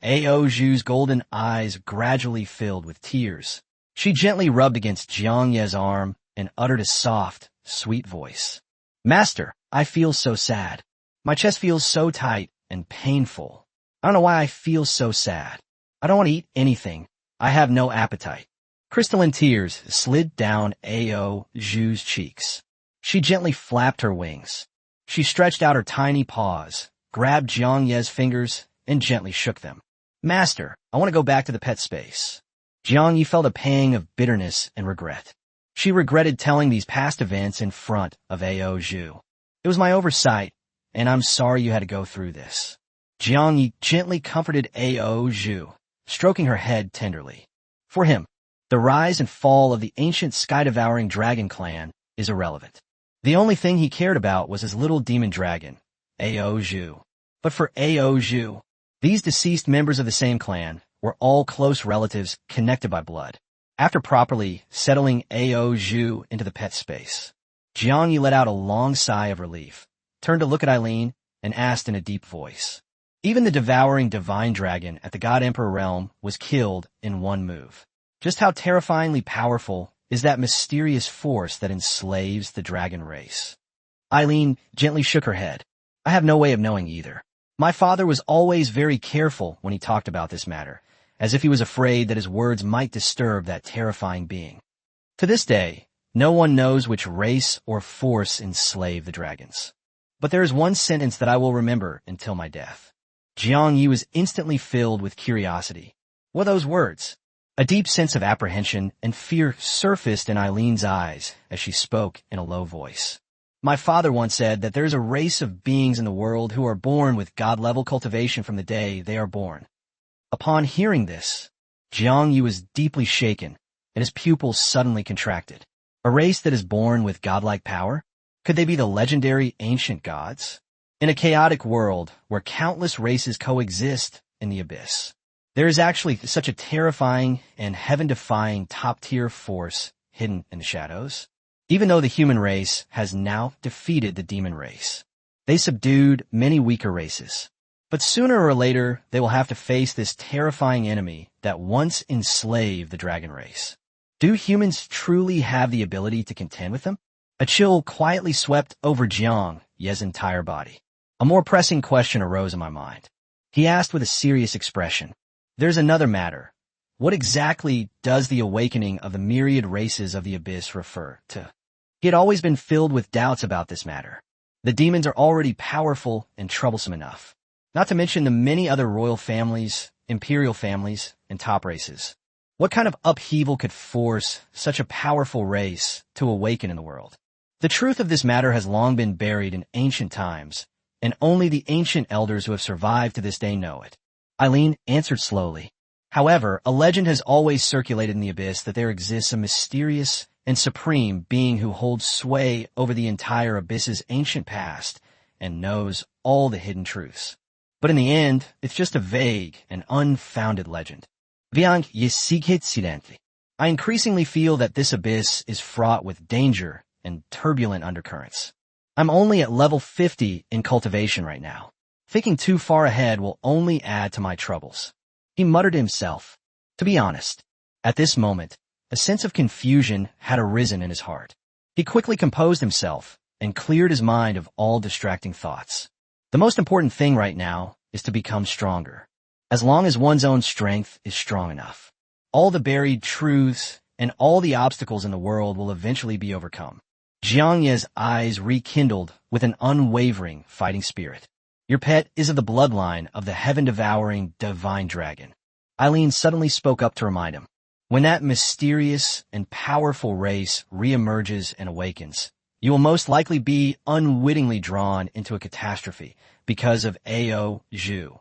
Ao Zhu's golden eyes gradually filled with tears. She gently rubbed against Jiang Ye's arm and uttered a soft, sweet voice. Master, I feel so sad. My chest feels so tight and painful. I don't know why I feel so sad. I don't want to eat anything. I have no appetite. Crystalline tears slid down Ao Zhu's cheeks. She gently flapped her wings. She stretched out her tiny paws, grabbed Jiang Ye's fingers, and gently shook them. Master, I want to go back to the pet space. Jiang Yi felt a pang of bitterness and regret. She regretted telling these past events in front of Ao Zhu. It was my oversight, and I'm sorry you had to go through this. Jiang Yi gently comforted Ao Zhu, stroking her head tenderly. For him, the rise and fall of the ancient sky-devouring dragon clan is irrelevant. The only thing he cared about was his little demon dragon, Ao Zhu. But for Ao Zhu, these deceased members of the same clan were all close relatives connected by blood. After properly settling Ao Zhu into the pet space, Jiang Yi let out a long sigh of relief, turned to look at Eileen, and asked in a deep voice. Even the devouring divine dragon at the God Emperor realm was killed in one move. Just how terrifyingly powerful is that mysterious force that enslaves the dragon race? Eileen gently shook her head. I have no way of knowing either. My father was always very careful when he talked about this matter, as if he was afraid that his words might disturb that terrifying being. To this day, no one knows which race or force enslaved the dragons. But there is one sentence that I will remember until my death. Jiang Yi was instantly filled with curiosity. What are those words? A deep sense of apprehension and fear surfaced in Eileen's eyes as she spoke in a low voice. My father once said that there is a race of beings in the world who are born with God-level cultivation from the day they are born. Upon hearing this, Jiang Yi was deeply shaken, and his pupils suddenly contracted. A race that is born with godlike power? Could they be the legendary ancient gods? In a chaotic world where countless races coexist in the abyss, There is actually such a terrifying and heaven-defying top-tier force hidden in the shadows. Even though the human race has now defeated the demon race, they subdued many weaker races. But sooner or later, they will have to face this terrifying enemy that once enslaved the dragon race. Do humans truly have the ability to contend with them? A chill quietly swept over Jiang Ye's entire body. A more pressing question arose in my mind. He asked with a serious expression, "There's another matter. What exactly does the awakening of the myriad races of the abyss refer to?" He had always been filled with doubts about this matter. The demons are already powerful and troublesome enough, not to mention the many other royal families, imperial families, and top races. What kind of upheaval could force such a powerful race to awaken in the world? The truth of this matter has long been buried in ancient times, and only the ancient elders who have survived to this day know it. Eileen answered slowly. However, a legend has always circulated in the abyss that there exists a mysterious and supreme being who holds sway over the entire abyss's ancient past and knows all the hidden truths. But in the end, it's just a vague and unfounded legend. I increasingly feel that this abyss is fraught with danger and turbulent undercurrents. I'm only at level 50 in cultivation right now. Thinking too far ahead will only add to my troubles. He muttered to himself. To be honest, at this moment, a sense of confusion had arisen in his heart. He quickly composed himself and cleared his mind of all distracting thoughts. The most important thing right now is to become stronger. As long as one's own strength is strong enough, all the buried truths and all the obstacles in the world will eventually be overcome. Jiang Ye's eyes rekindled with an unwavering fighting spirit. Your pet is of the bloodline of the heaven-devouring divine dragon. Eileen suddenly spoke up to remind him. When that mysterious and powerful race reemerges and awakens, you will most likely be unwittingly drawn into a catastrophe because of Ao Zhu.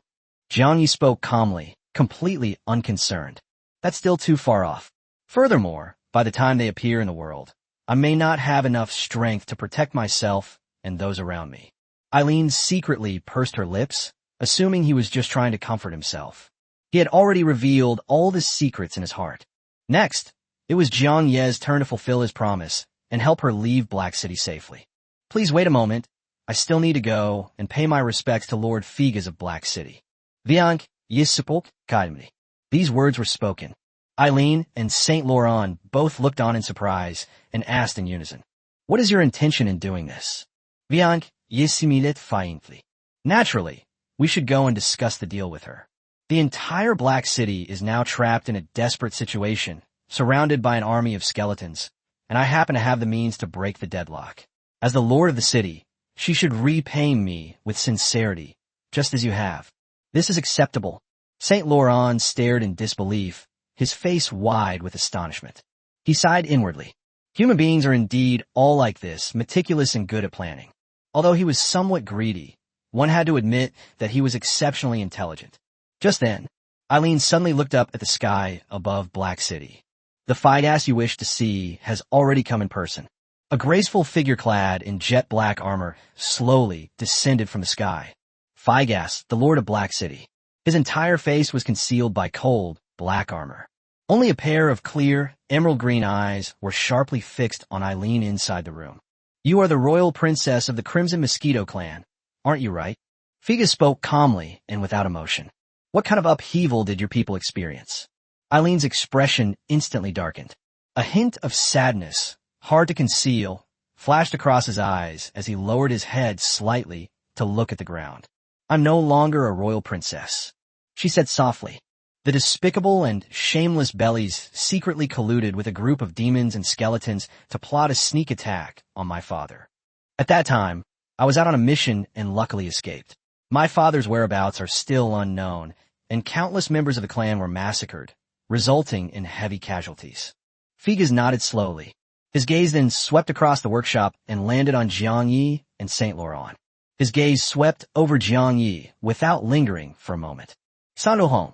Jiang Yi spoke calmly, completely unconcerned. That's still too far off. Furthermore, by the time they appear in the world, I may not have enough strength to protect myself and those around me. Eileen secretly pursed her lips, assuming he was just trying to comfort himself. He had already revealed all the secrets in his heart. Next, it was Jiang Ye's turn to fulfill his promise and help her leave Black City safely. Please wait a moment. I still need to go and pay my respects to Lord Figas of Black City. Viank Yisupok Kaidmni. These words were spoken. Eileen and Saint Laurent both looked on in surprise and asked in unison, "What is your intention in doing this?" Viank Yisimilet Faintly. Naturally, we should go and discuss the deal with her. The entire Black City is now trapped in a desperate situation, surrounded by an army of skeletons, and I happen to have the means to break the deadlock. As the lord of the city, she should repay me with sincerity, just as you have. This is acceptable. Saint Laurent stared in disbelief, his face wide with astonishment. He sighed inwardly. Human beings are indeed all like this, meticulous and good at planning. Although he was somewhat greedy, one had to admit that he was exceptionally intelligent. Just then, Eileen suddenly looked up at the sky above Black City. The Figas you wish to see has already come in person. A graceful figure clad in jet black armor slowly descended from the sky. Figas, the lord of Black City. His entire face was concealed by cold, black armor. Only a pair of clear, emerald green eyes were sharply fixed on Eileen inside the room. You are the royal princess of the Crimson Mosquito clan, aren't you right? Figas spoke calmly and without emotion. What kind of upheaval did your people experience? Eileen's expression instantly darkened. A hint of sadness, hard to conceal, flashed across his eyes as he lowered his head slightly to look at the ground. I'm no longer a royal princess, she said softly. The despicable and shameless bellies secretly colluded with a group of demons and skeletons to plot a sneak attack on my father. At that time, I was out on a mission and luckily escaped. My father's whereabouts are still unknown, and countless members of the clan were massacred, resulting in heavy casualties. Figas nodded slowly. His gaze then swept across the workshop and landed on Jiang Yi and Saint Laurent. His gaze swept over Jiang Yi without lingering for a moment. Sanohong.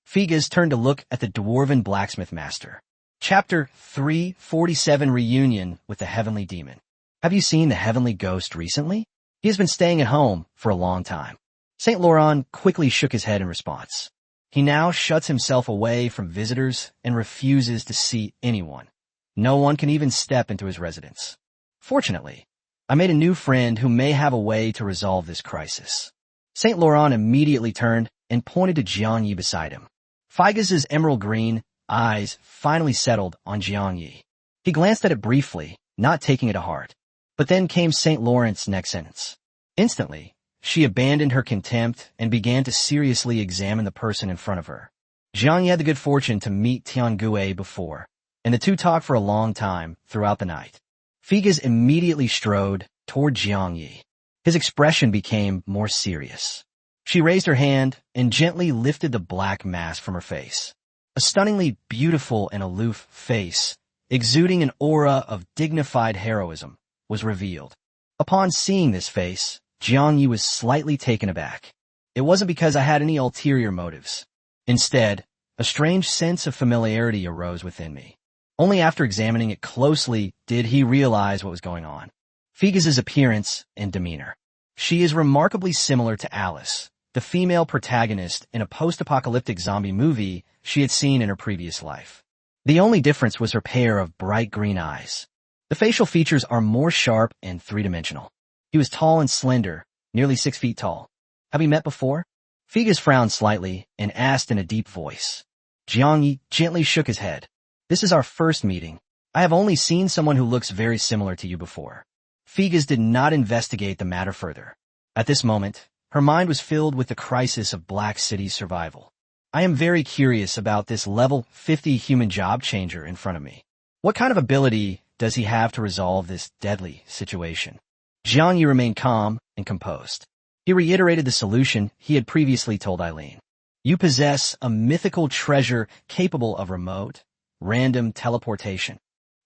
Figas turned to look at the dwarven blacksmith master. Chapter 347 Reunion with the Heavenly Demon. Have you seen the Heavenly Ghost recently? He has been staying at home for a long time. Saint Laurent quickly shook his head in response. He now shuts himself away from visitors and refuses to see anyone. No one can even step into his residence. Fortunately, I made a new friend who may have a way to resolve this crisis. Saint Laurent immediately turned and pointed to Jiang Yi beside him. Figas's emerald green eyes finally settled on Jiang Yi. He glanced at it briefly, not taking it to heart. But then came Saint Laurent's next sentence. Instantly, she abandoned her contempt and began to seriously examine the person in front of her. Jiang Yi had the good fortune to meet Tiangui before, and the two talked for a long time throughout the night. Figas immediately strode toward Jiang Yi. His expression became more serious. She raised her hand and gently lifted the black mask from her face. A stunningly beautiful and aloof face, exuding an aura of dignified heroism, was revealed. Upon seeing this face, Jiang Yi was slightly taken aback. It wasn't because I had any ulterior motives. Instead, a strange sense of familiarity arose within me. Only after examining it closely did he realize what was going on. Figas's appearance and demeanor. She is remarkably similar to Alice, the female protagonist in a post-apocalyptic zombie movie she had seen in her previous life. The only difference was her pair of bright green eyes. The facial features are more sharp and three-dimensional. He was tall and slender, nearly 6 feet tall. Have we met before? Figas frowned slightly and asked in a deep voice. Jiang Yi gently shook his head. This is our first meeting. I have only seen someone who looks very similar to you before. Figas did not investigate the matter further. At this moment, her mind was filled with the crisis of Black City's survival. I am very curious about this level 50 human job changer in front of me. What kind of ability does he have to resolve this deadly situation? Jiang Yi remained calm and composed. He reiterated the solution he had previously told Eileen. You possess a mythical treasure capable of remote, random teleportation.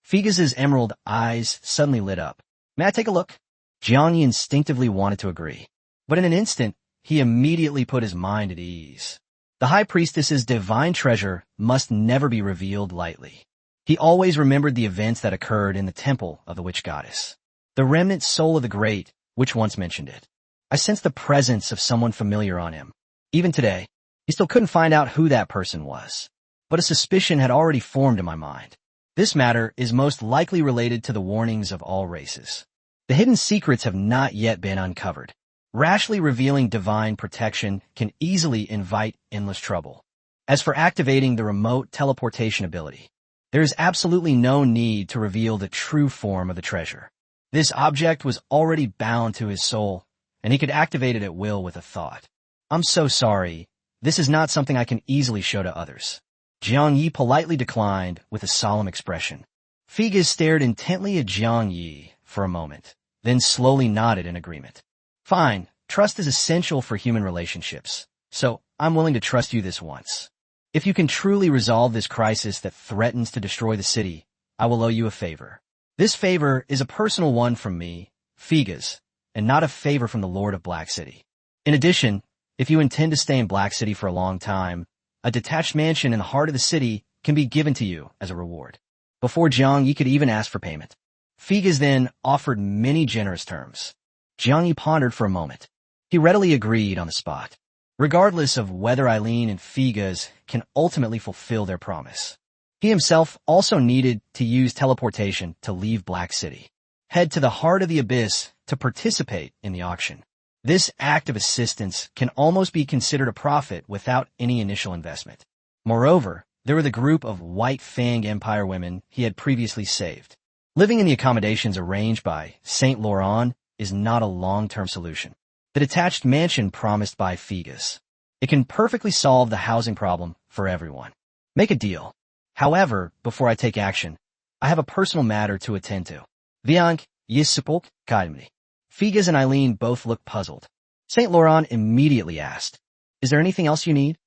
Figas's emerald eyes suddenly lit up. May I take a look? Jiang Yi instinctively wanted to agree. But in an instant, he immediately put his mind at ease. The High Priestess's divine treasure must never be revealed lightly. He always remembered the events that occurred in the temple of the witch goddess. The remnant soul of the great, which once mentioned it. I sensed the presence of someone familiar on him. Even today, he still couldn't find out who that person was. But a suspicion had already formed in my mind. This matter is most likely related to the warnings of all races. The hidden secrets have not yet been uncovered. Rashly revealing divine protection can easily invite endless trouble. As for activating the remote teleportation ability, there is absolutely no need to reveal the true form of the treasure. This object was already bound to his soul, and he could activate it at will with a thought. I'm so sorry. This is not something I can easily show to others. Jiang Yi politely declined with a solemn expression. Figas stared intently at Jiang Yi for a moment, then slowly nodded in agreement. Fine, trust is essential for human relationships, so I'm willing to trust you this once. If you can truly resolve this crisis that threatens to destroy the city, I will owe you a favor. This favor is a personal one from me, Figas, and not a favor from the Lord of Black City. In addition, if you intend to stay in Black City for a long time, a detached mansion in the heart of the city can be given to you as a reward. Before Jiang Yi could even ask for payment, Figas then offered many generous terms. Jiang Yi pondered for a moment. He readily agreed on the spot, regardless of whether Eileen and Figas can ultimately fulfill their promise. He himself also needed to use teleportation to leave Black City, head to the heart of the abyss to participate in the auction. This act of assistance can almost be considered a profit without any initial investment. Moreover, there were the group of White Fang Empire women he had previously saved. Living in the accommodations arranged by Saint Laurent is not a long-term solution. The detached mansion promised by Figas. It can perfectly solve the housing problem for everyone. Make a deal. However, before I take action, I have a personal matter to attend to. Viank Yisupulk Kaimni. Figas and Eileen both looked puzzled. Saint Laurent immediately asked, Is there anything else you need?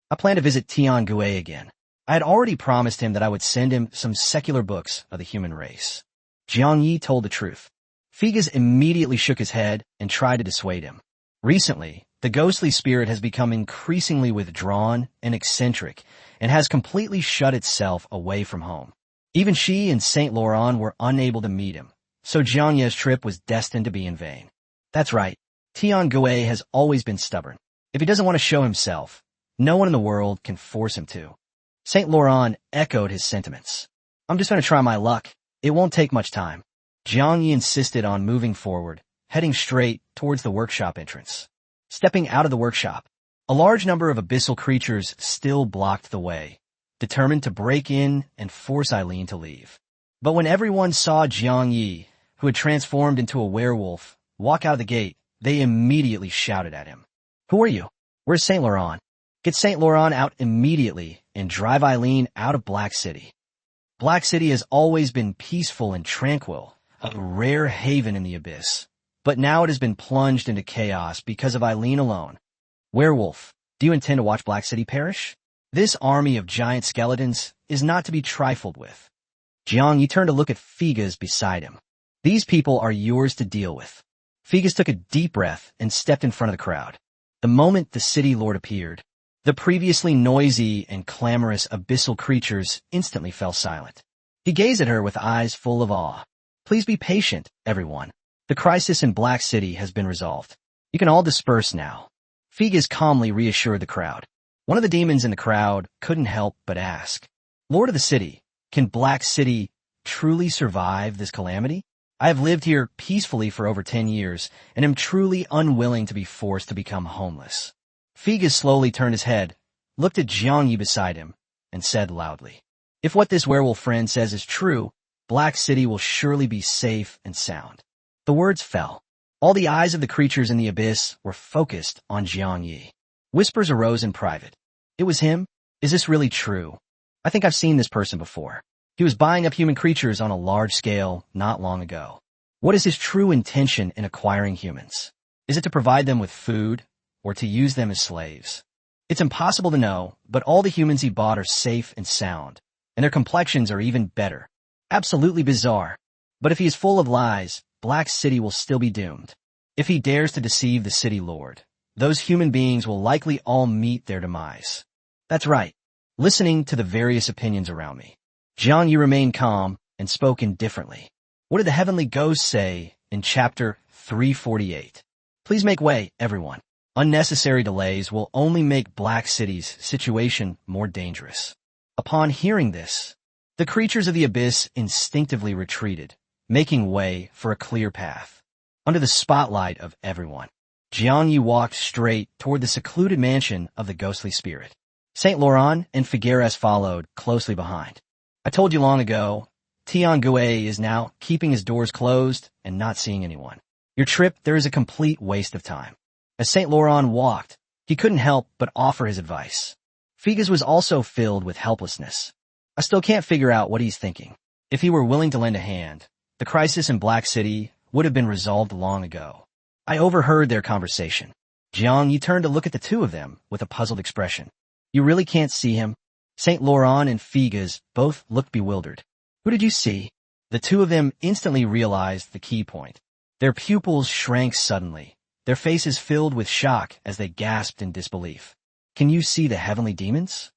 I plan to visit Tiangui again. I had already promised him that I would send him some secular books of the human race. Jiang Yi told the truth. Figas immediately shook his head and tried to dissuade him. Recently, the ghostly spirit has become increasingly withdrawn and eccentric and has completely shut itself away from home. Even she and Saint Laurent were unable to meet him, so Jiang Yi's trip was destined to be in vain. That's right, Tiangui has always been stubborn. If he doesn't want to show himself, No one in the world can force him to. Saint Laurent echoed his sentiments. I'm just going to try my luck. It won't take much time. Jiang Yi insisted on moving forward, heading straight towards the workshop entrance. Stepping out of the workshop, a large number of abyssal creatures still blocked the way, determined to break in and force Eileen to leave. But when everyone saw Jiang Yi, who had transformed into a werewolf, walk out of the gate, they immediately shouted at him. Who are you? Where's Saint Laurent? Get Saint Laurent out immediately and drive Eileen out of Black City. Black City has always been peaceful and tranquil, a rare haven in the abyss. But now it has been plunged into chaos because of Eileen alone. Werewolf, do you intend to watch Black City perish? This army of giant skeletons is not to be trifled with. Jiang Yi turned to look at Figas beside him. These people are yours to deal with. Figas took a deep breath and stepped in front of the crowd. The moment the city lord appeared, the previously noisy and clamorous abyssal creatures instantly fell silent. He gazed at her with eyes full of awe. Please be patient, everyone. The crisis in Black City has been resolved. You can all disperse now. Figas calmly reassured the crowd. One of the demons in the crowd couldn't help but ask, Lord of the City, can Black City truly survive this calamity? I have lived here peacefully for over 10 years and am truly unwilling to be forced to become homeless. Figas slowly turned his head, looked at Jiang Yi beside him, and said loudly, If what this werewolf friend says is true, Black City will surely be safe and sound. The words fell. All the eyes of the creatures in the abyss were focused on Jiang Yi. Whispers arose in private. It was him? Is this really true? I think I've seen this person before. He was buying up human creatures on a large scale not long ago. What is his true intention in acquiring humans? Is it to provide them with food, or to use them as slaves? It's impossible to know, but all the humans he bought are safe and sound, and their complexions are even better. Absolutely bizarre. But if he is full of lies, Black City will still be doomed. If he dares to deceive the city lord, those human beings will likely all meet their demise. That's right. Listening to the various opinions around me, Jiang Yi remained calm and spoke indifferently. What did the heavenly ghost say in chapter 348? Please make way, everyone. Unnecessary delays will only make Black City's situation more dangerous. Upon hearing this, the creatures of the abyss instinctively retreated, making way for a clear path. Under the spotlight of everyone, Jiang Yi walked straight toward the secluded mansion of the ghostly spirit. Saint Laurent and Figueres followed closely behind. I told you long ago, Tiangue is now keeping his doors closed and not seeing anyone. Your trip there is a complete waste of time. As Saint Laurent walked, he couldn't help but offer his advice. Figas was also filled with helplessness. I still can't figure out what he's thinking. If he were willing to lend a hand, the crisis in Black City would have been resolved long ago. I overheard their conversation. Jiang Yi turned to look at the two of them with a puzzled expression. You really can't see him? Saint Laurent and Figas both looked bewildered. Who did you see? The two of them instantly realized the key point. Their pupils shrank suddenly, their faces filled with shock as they gasped in disbelief. Can you see the heavenly demons?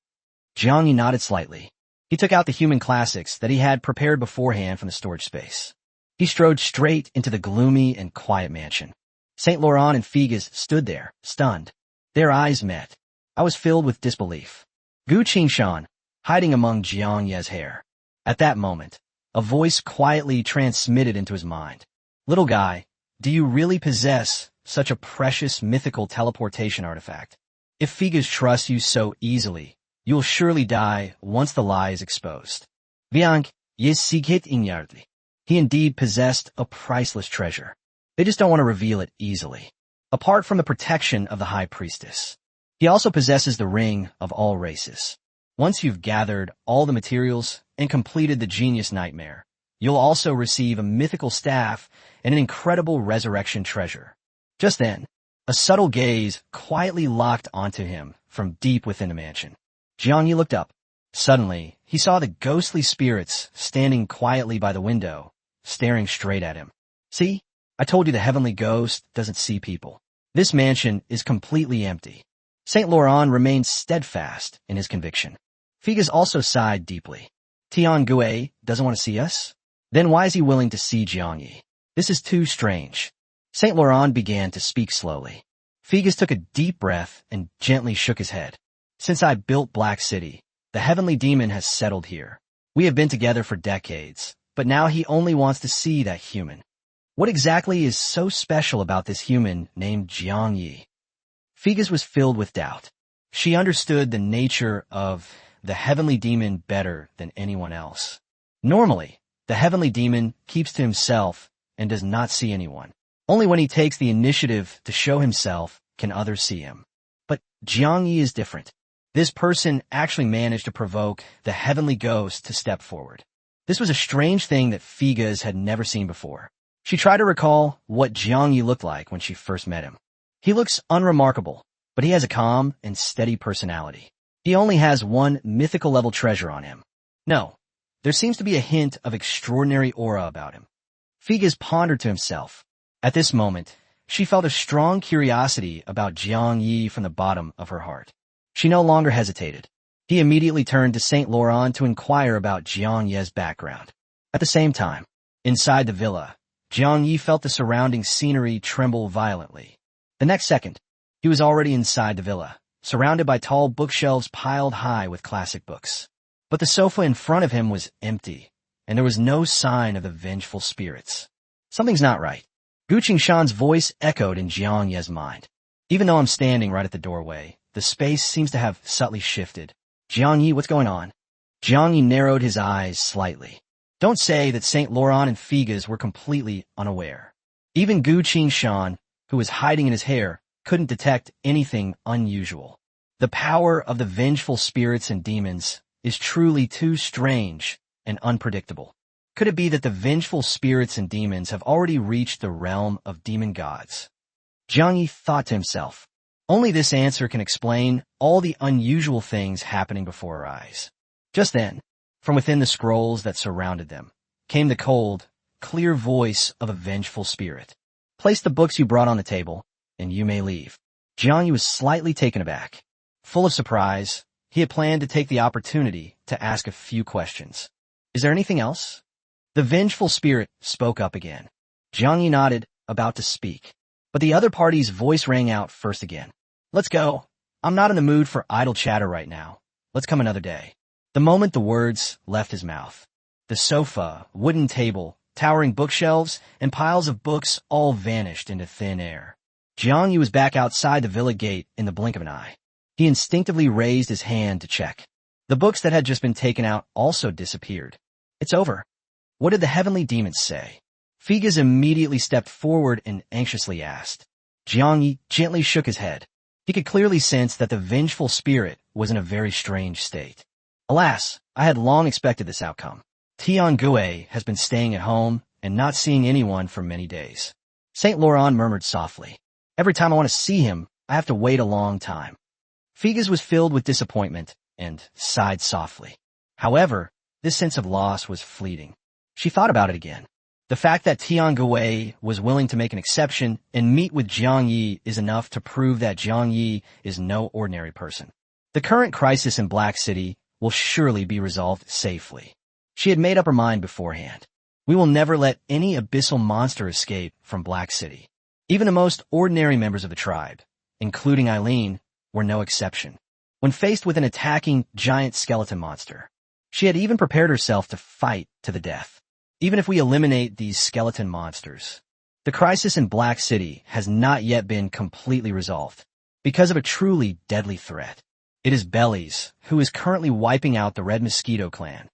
Jiang Yi nodded slightly. He took out the human classics that he had prepared beforehand from the storage space. He strode straight into the gloomy and quiet mansion. Saint Laurent and Figas stood there, stunned. Their eyes met. I was filled with disbelief. Gu Qingshan, hiding among Jiang Ye's hair. At that moment, a voice quietly transmitted into his mind. Little guy, do you really possess such a precious mythical teleportation artifact? If Figas trusts you so easily, you will surely die once the lie is exposed. Viank, yes sikit inyardli. He indeed possessed a priceless treasure. They just don't want to reveal it easily. Apart from the protection of the High Priestess, he also possesses the ring of all races. Once you've gathered all the materials and completed the genius nightmare, you'll also receive a mythical staff and an incredible resurrection treasure. Just then, a subtle gaze quietly locked onto him from deep within the mansion. Jiang Yi looked up. Suddenly, he saw the ghostly spirits standing quietly by the window, staring straight at him. See? I told you the heavenly ghost doesn't see people. This mansion is completely empty. Saint Laurent remained steadfast in his conviction. Figas also sighed deeply. Tiangue doesn't want to see us? Then why is he willing to see Jiang Yi? This is too strange. Saint Laurent began to speak slowly. Figas took a deep breath and gently shook his head. Since I built Black City, the heavenly demon has settled here. We have been together for decades, but now he only wants to see that human. What exactly is so special about this human named Jiang Yi? Figes was filled with doubt. She understood the nature of the heavenly demon better than anyone else. Normally, the heavenly demon keeps to himself and does not see anyone. Only when he takes the initiative to show himself can others see him. But Jiang Yi is different. This person actually managed to provoke the heavenly ghost to step forward. This was a strange thing that Figes had never seen before. She tried to recall what Jiang Yi looked like when she first met him. He looks unremarkable, but he has a calm and steady personality. He only has one mythical-level treasure on him. No, there seems to be a hint of extraordinary aura about him. Figes pondered to himself. At this moment, she felt a strong curiosity about Jiang Yi from the bottom of her heart. She no longer hesitated. He immediately turned to Saint Laurent to inquire about Jiang Yi's background. At the same time, inside the villa, Jiang Yi felt the surrounding scenery tremble violently. The next second, he was already inside the villa, surrounded by tall bookshelves piled high with classic books. But the sofa in front of him was empty, and there was no sign of the vengeful spirits. Something's not right. Gu Qingshan's voice echoed in Jiang Yi's mind. Even though I'm standing right at the doorway, the space seems to have subtly shifted. Jiang Yi, what's going on? Jiang Yi narrowed his eyes slightly. Don't say that Saint Laurent and Figes were completely unaware. Even Gu Qingshan, who was hiding in his hair, couldn't detect anything unusual. The power of the vengeful spirits and demons is truly too strange and unpredictable. Could it be that the vengeful spirits and demons have already reached the realm of demon gods? Jiang Yi thought to himself. Only this answer can explain all the unusual things happening before her eyes. Just then, from within the scrolls that surrounded them, came the cold, clear voice of a vengeful spirit. Place the books you brought on the table, and you may leave. Jiang Yi was slightly taken aback. Full of surprise, he had planned to take the opportunity to ask a few questions. Is there anything else? The vengeful spirit spoke up again. Jiang Yi nodded, about to speak. But the other party's voice rang out first again. Let's go. I'm not in the mood for idle chatter right now. Let's come another day. The moment the words left his mouth, the sofa, wooden table, towering bookshelves, and piles of books all vanished into thin air. Jiang Yi was back outside the villa gate in the blink of an eye. He instinctively raised his hand to check. The books that had just been taken out also disappeared. It's over. What did the heavenly demons say? Figes immediately stepped forward and anxiously asked. Jiang Yi gently shook his head. He could clearly sense that the vengeful spirit was in a very strange state. Alas, I had long expected this outcome. Tian Gue has been staying at home and not seeing anyone for many days. Saint Laurent murmured softly. Every time I want to see him, I have to wait a long time. Figes was filled with disappointment and sighed softly. However, this sense of loss was fleeting. She thought about it again. The fact that Tian Gue was willing to make an exception and meet with Jiang Yi is enough to prove that Jiang Yi is no ordinary person. The current crisis in Black City will surely be resolved safely. She had made up her mind beforehand. We will never let any abyssal monster escape from Black City. Even the most ordinary members of the tribe, including Eileen, were no exception. When faced with an attacking giant skeleton monster, she had even prepared herself to fight to the death. Even if we eliminate these skeleton monsters, the crisis in Black City has not yet been completely resolved because of a truly deadly threat. It is Bellies, who is currently wiping out the Red Mosquito clan.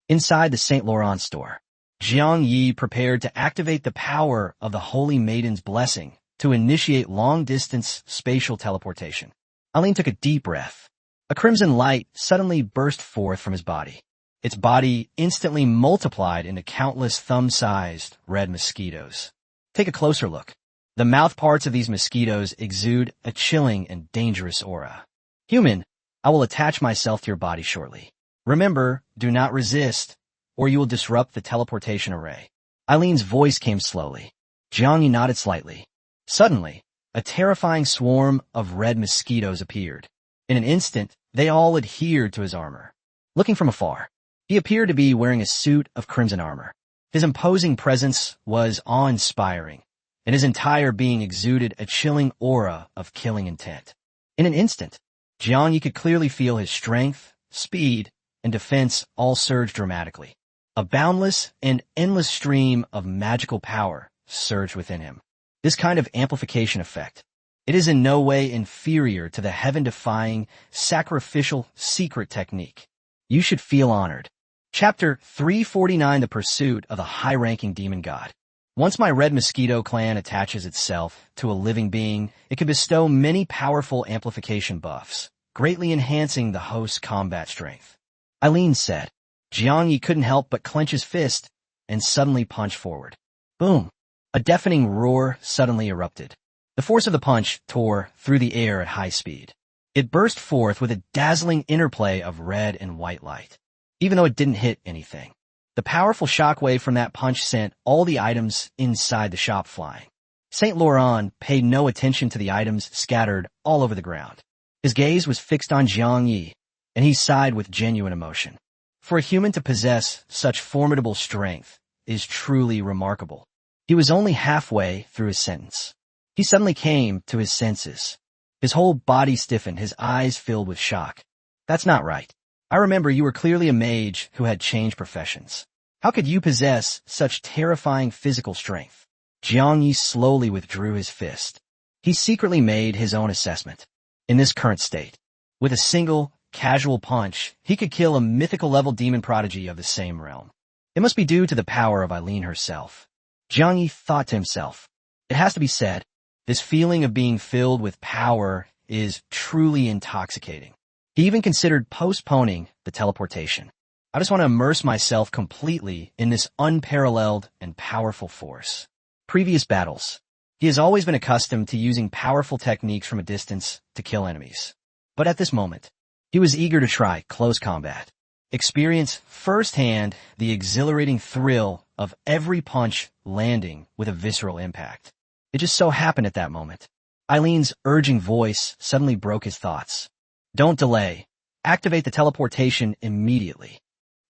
Inside the Saint Laurent store, Jiang Yi prepared to activate the power of the Holy Maiden's blessing to initiate long-distance spatial teleportation. Eileen took a deep breath. A crimson light suddenly burst forth from his body. Its body instantly multiplied into countless thumb-sized red mosquitoes. Take a closer look. The mouth parts of these mosquitoes exude a chilling and dangerous aura. Human, I will attach myself to your body shortly. Remember, do not resist, or you will disrupt the teleportation array. Eileen's voice came slowly. Jiang Yi nodded slightly. Suddenly, a terrifying swarm of red mosquitoes appeared. In an instant, they all adhered to his armor. Looking from afar, he appeared to be wearing a suit of crimson armor. His imposing presence was awe-inspiring, and his entire being exuded a chilling aura of killing intent. In an instant, Jiang Yi could clearly feel his strength, speed, and defense all surge dramatically. A boundless and endless stream of magical power surged within him. This kind of amplification effect, it is in no way inferior to the heaven-defying, sacrificial secret technique. You should feel honored. Chapter 349, The Pursuit of the High-Ranking Demon God. Once my Red Mosquito clan attaches itself to a living being, it can bestow many powerful amplification buffs, greatly enhancing the host's combat strength. Eileen said. Jiang Yi couldn't help but clench his fist and suddenly punch forward. Boom! A deafening roar suddenly erupted. The force of the punch tore through the air at high speed. It burst forth with a dazzling interplay of red and white light. Even though it didn't hit anything, the powerful shockwave from that punch sent all the items inside the shop flying. Saint Laurent paid no attention to the items scattered all over the ground. His gaze was fixed on Jiang Yi, and he sighed with genuine emotion. For a human to possess such formidable strength is truly remarkable. He was only halfway through his sentence. He suddenly came to his senses. His whole body stiffened, his eyes filled with shock. That's not right. I remember you were clearly a mage who had changed professions. How could you possess such terrifying physical strength? Jiang Yi slowly withdrew his fist. He secretly made his own assessment. In this current state, with a single, casual punch, he could kill a mythical-level demon prodigy of the same realm. It must be due to the power of Eileen herself. Jiang Yi thought to himself. It has to be said, this feeling of being filled with power is truly intoxicating. He even considered postponing the teleportation. I just want to immerse myself completely in this unparalleled and powerful force. Previous battles. He has always been accustomed to using powerful techniques from a distance to kill enemies. But at this moment, he was eager to try close combat. Experience firsthand the exhilarating thrill of every punch landing with a visceral impact. It just so happened at that moment. Eileen's urging voice suddenly broke his thoughts. Don't delay. Activate the teleportation immediately.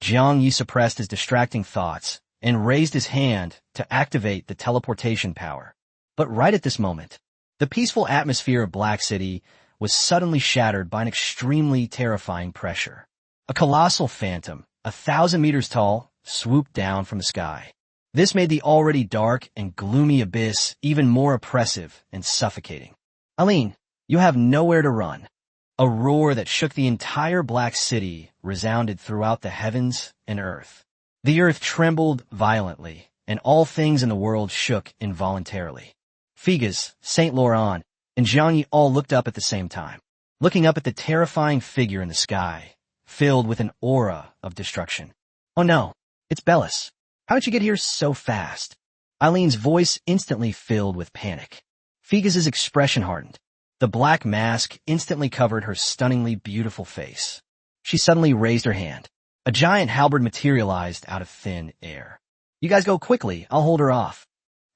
Jiang Yi suppressed his distracting thoughts and raised his hand to activate the teleportation power. But right at this moment, the peaceful atmosphere of Black City was suddenly shattered by an extremely terrifying pressure. A colossal phantom, 1,000 meters tall, swooped down from the sky. This made the already dark and gloomy abyss even more oppressive and suffocating. Eileen, you have nowhere to run. A roar that shook the entire Black City resounded throughout the heavens and earth. The earth trembled violently, and all things in the world shook involuntarily. Figas, Saint Laurent, and Jiang Yi all looked up at the same time, looking up at the terrifying figure in the sky, filled with an aura of destruction. Oh no, it's Bellis. How did you get here so fast? Eileen's voice instantly filled with panic. Figas's expression hardened. The black mask instantly covered her stunningly beautiful face. She suddenly raised her hand. A giant halberd materialized out of thin air. You guys go quickly, I'll hold her off.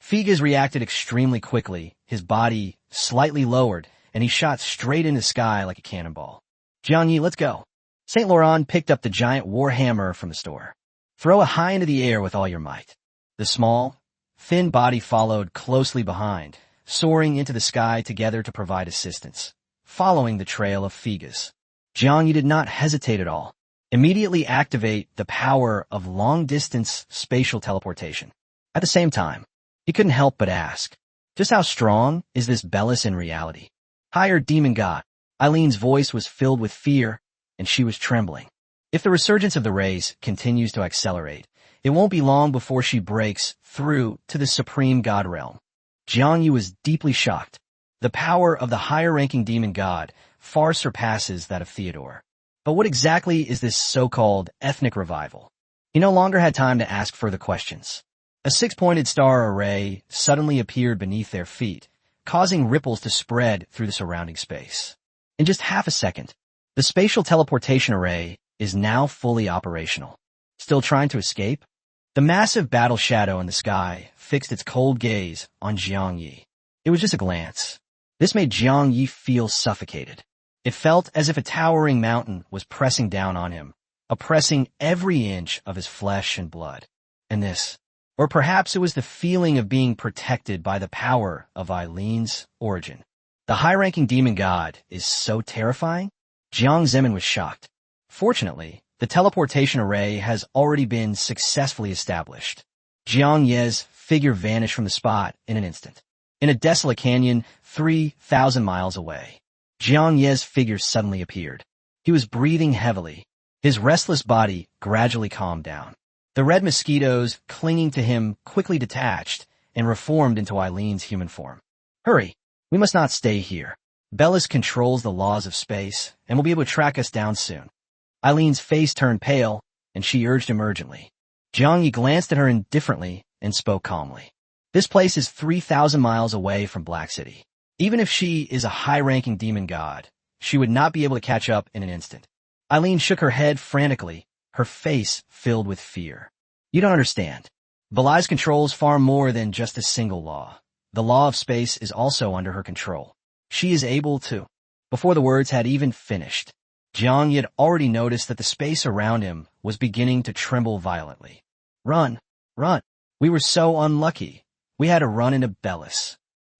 Figas reacted extremely quickly, his body slightly lowered, and he shot straight into the sky like a cannonball. Jiang Yi, let's go. Saint Laurent picked up the giant war hammer from the store. Throw it high into the air with all your might. The small, thin body followed closely behind, soaring into the sky together to provide assistance, following the trail of Figas. Jiang Yi did not hesitate at all. Immediately activate the power of long-distance spatial teleportation. At the same time, he couldn't help but ask, just how strong is this Bellis in reality? Higher demon god. Eileen's voice was filled with fear, and she was trembling. If the resurgence of the rays continues to accelerate, it won't be long before she breaks through to the supreme god realm. Jiang Yi was deeply shocked. The power of the higher-ranking demon god far surpasses that of Theodore. But what exactly is this so-called ethnic revival? He no longer had time to ask further questions. A six-pointed star array suddenly appeared beneath their feet, causing ripples to spread through the surrounding space. In just half a second, the spatial teleportation array is now fully operational. Still trying to escape? The massive battle shadow in the sky fixed its cold gaze on Jiang Yi. It was just a glance. This made Jiang Yi feel suffocated. It felt as if a towering mountain was pressing down on him, oppressing every inch of his flesh and blood. And this, or perhaps it was the feeling of being protected by the power of Eileen's origin. The high-ranking demon god is so terrifying? Jiang Zemin was shocked. Fortunately, the teleportation array has already been successfully established. Jiang Ye's figure vanished from the spot in an instant. In a desolate canyon 3,000 miles away, Jiang Ye's figure suddenly appeared. He was breathing heavily. His restless body gradually calmed down. The red mosquitoes clinging to him quickly detached and reformed into Eileen's human form. Hurry! We must not stay here. Bellis controls the laws of space and will be able to track us down soon. Eileen's face turned pale, and she urged him urgently. Jiang Yi glanced at her indifferently and spoke calmly. This place is 3,000 miles away from Black City. Even if she is a high-ranking demon god, she would not be able to catch up in an instant. Eileen shook her head frantically, her face filled with fear. You don't understand. Belais controls far more than just a single law. The law of space is also under her control. She is able to. Before the words had even finished, Jiang Yi had already noticed that the space around him was beginning to tremble violently. Run! Run! We were so unlucky. We had to run into Bellis.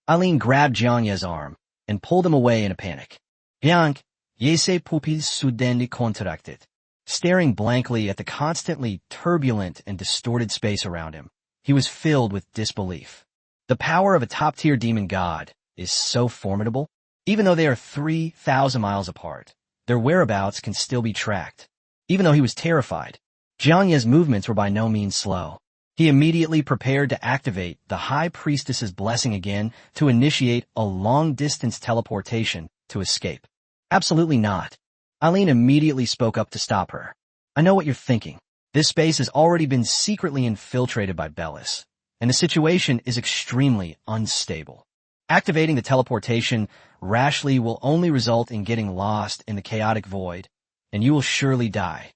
Eileen grabbed Jiang Yi's arm and pulled him away in a panic. Jiang Yi ses pupilles soudainement contracted. Staring blankly at the constantly turbulent and distorted space around him, he was filled with disbelief. The power of a top-tier demon god is so formidable. Even though they are 3,000 miles apart, their whereabouts can still be tracked. Even though he was terrified, Jiang Yi's movements were by no means slow. He immediately prepared to activate the High Priestess's blessing again to initiate a long-distance teleportation to escape. Absolutely not. Eileen immediately spoke up to stop her. I know what you're thinking. This space has already been secretly infiltrated by Bellis, and the situation is extremely unstable. Activating the teleportation rashly will only result in getting lost in the chaotic void, and you will surely die.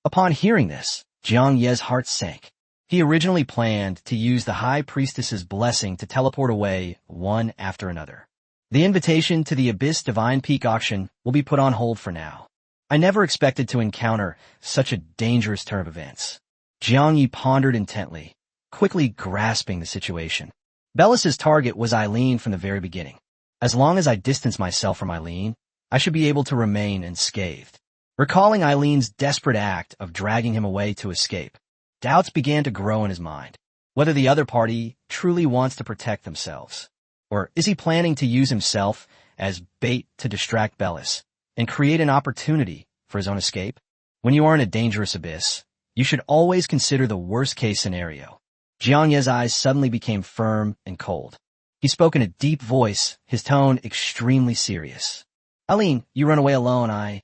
Upon hearing this, Jiang Yi's heart sank. He originally planned to use the High Priestess's blessing to teleport away one after another. The invitation to the Abyss Divine Peak auction will be put on hold for now. I never expected to encounter such a dangerous turn of events. Jiang Yi pondered intently, quickly grasping the situation. Bellis's target was Eileen from the very beginning. As long as I distance myself from Eileen, I should be able to remain unscathed. Recalling Eileen's desperate act of dragging him away to escape, doubts began to grow in his mind. Whether the other party truly wants to protect themselves, or is he planning to use himself as bait to distract Bellis and create an opportunity for his own escape? When you are in a dangerous abyss, you should always consider the worst-case scenario. Jiang Yi's eyes suddenly became firm and cold. He spoke in a deep voice, his tone extremely serious. Eileen, you run away alone,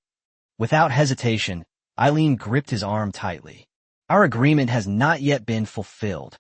Without hesitation, Eileen gripped his arm tightly. Our agreement has not yet been fulfilled.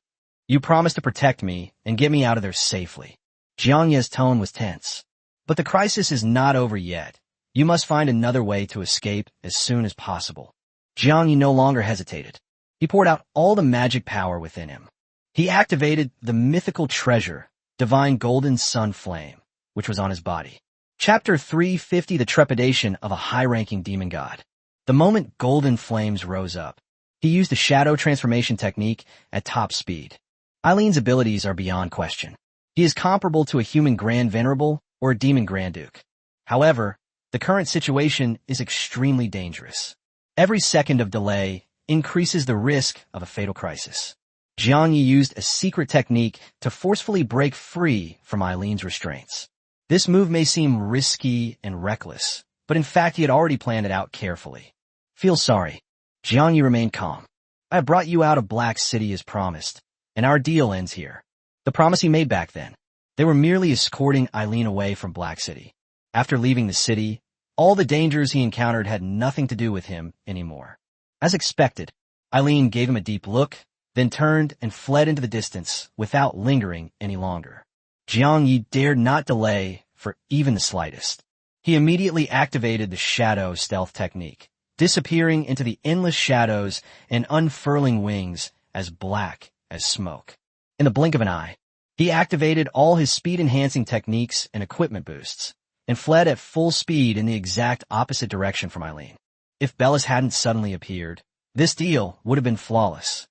You promised to protect me and get me out of there safely. Jiang Yi's tone was tense. But the crisis is not over yet. You must find another way to escape as soon as possible. Jiang Yi no longer hesitated. He poured out all the magic power within him. He activated the mythical treasure, Divine Golden Sun Flame, which was on his body. Chapter 350, The Trepidation of a High-Ranking Demon God. The moment golden flames rose up, he used the shadow transformation technique at top speed. Eileen's abilities are beyond question. He is comparable to a human Grand Venerable or a demon Grand Duke. However, the current situation is extremely dangerous. Every second of delay increases the risk of a fatal crisis. Jiang Yi used a secret technique to forcefully break free from Eileen's restraints. This move may seem risky and reckless, but in fact he had already planned it out carefully. Feel sorry. Jiang Yi remained calm. I have brought you out of Black City as promised, and our deal ends here. The promise he made back then. They were merely escorting Eileen away from Black City. After leaving the city, all the dangers he encountered had nothing to do with him anymore. As expected, Eileen gave him a deep look, then turned and fled into the distance without lingering any longer. Jiang Yi dared not delay for even the slightest. He immediately activated the shadow stealth technique, disappearing into the endless shadows and unfurling wings as black as smoke. In the blink of an eye, he activated all his speed-enhancing techniques and equipment boosts, and fled at full speed in the exact opposite direction from Eileen. If Bellis hadn't suddenly appeared, this deal would have been flawless.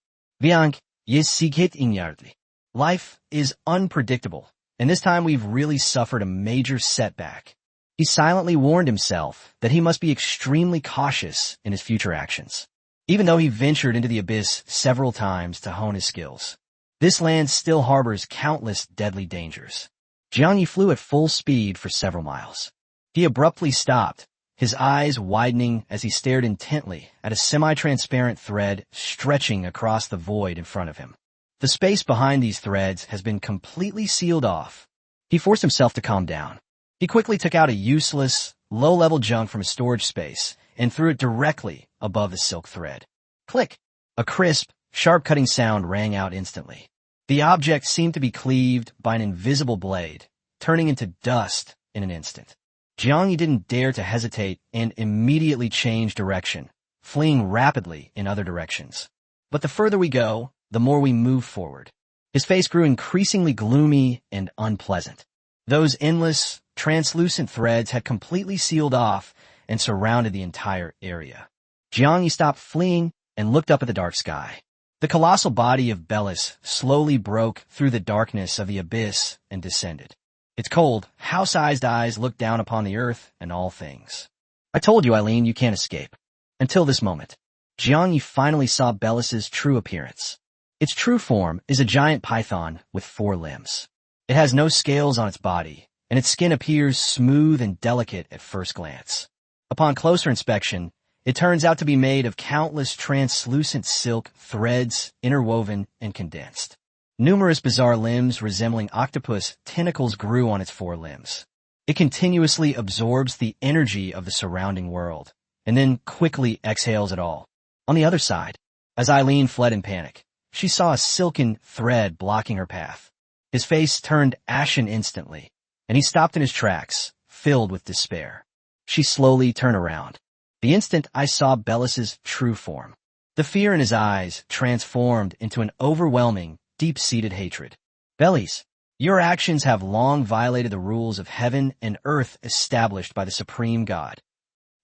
Life is unpredictable, and this time we've really suffered a major setback. He silently warned himself that he must be extremely cautious in his future actions. Even though he ventured into the abyss several times to hone his skills, this land still harbors countless deadly dangers. Jiang Yi flew at full speed for several miles. He abruptly stopped, his eyes widening as he stared intently at a semi-transparent thread stretching across the void in front of him. The space behind these threads has been completely sealed off. He forced himself to calm down. He quickly took out a useless, low-level junk from his storage space and threw it directly above the silk thread. Click! A crisp, sharp-cutting sound rang out instantly. The object seemed to be cleaved by an invisible blade, turning into dust in an instant. Jiang Yi didn't dare to hesitate and immediately changed direction, fleeing rapidly in other directions. But the further we go, the more we move forward. His face grew increasingly gloomy and unpleasant. Those endless, translucent threads had completely sealed off and surrounded the entire area. Jiang Yi stopped fleeing and looked up at the dark sky. The colossal body of Bellis slowly broke through the darkness of the abyss and descended. Its cold, house-sized eyes looked down upon the earth and all things. I told you, Eileen, you can't escape. Until this moment, Jiang Yi finally saw Bellis's true appearance. Its true form is a giant python with 4 limbs. It has no scales on its body, and its skin appears smooth and delicate at first glance. Upon closer inspection, it turns out to be made of countless translucent silk threads interwoven and condensed. Numerous bizarre limbs resembling octopus tentacles grew on its 4 limbs. It continuously absorbs the energy of the surrounding world, and then quickly exhales it all. On the other side, as Eileen fled in panic, she saw a silken thread blocking her path. His face turned ashen instantly, and he stopped in his tracks, filled with despair. She slowly turned around. The instant I saw Bellis's true form, the fear in his eyes transformed into an overwhelming, deep-seated hatred. Bellis, your actions have long violated the rules of heaven and earth established by the Supreme God.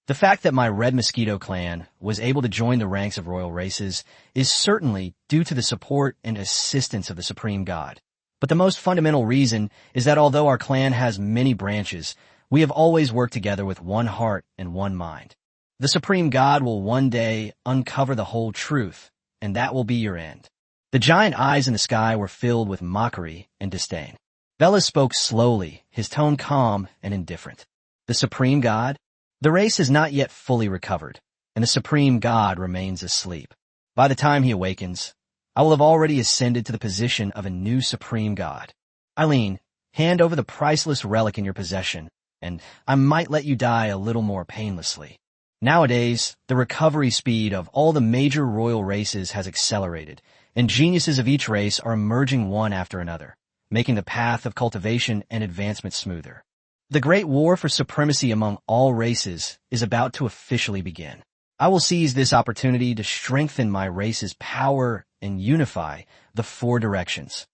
The fact that my Red Mosquito clan was able to join the ranks of royal races is certainly due to the support and assistance of the Supreme God. But the most fundamental reason is that although our clan has many branches, we have always worked together with one heart and one mind. The Supreme God will one day uncover the whole truth, and that will be your end. The giant eyes in the sky were filled with mockery and disdain. Bellis spoke slowly, his tone calm and indifferent. The Supreme God? The race has not yet fully recovered, and the Supreme God remains asleep. By the time he awakens, I will have already ascended to the position of a new Supreme God. Eileen, hand over the priceless relic in your possession, and I might let you die a little more painlessly. Nowadays, the recovery speed of all the major royal races has accelerated, and geniuses of each race are emerging one after another, making the path of cultivation and advancement smoother. The great war for supremacy among all races is about to officially begin. I will seize this opportunity to strengthen my race's power and unify the 4 directions.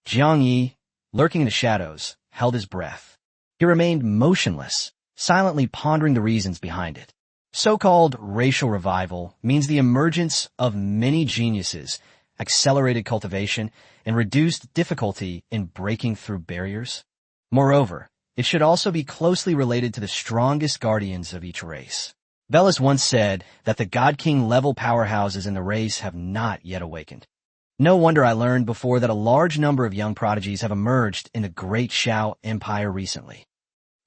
Jiang Yi, lurking in the shadows, held his breath. He remained motionless, silently pondering the reasons behind it. So-called racial revival means the emergence of many geniuses, accelerated cultivation, and reduced difficulty in breaking through barriers. Moreover, it should also be closely related to the strongest guardians of each race. Bellis once said that the God King level powerhouses in the race have not yet awakened. No wonder I learned before that a large number of young prodigies have emerged in the Great Shao Empire recently.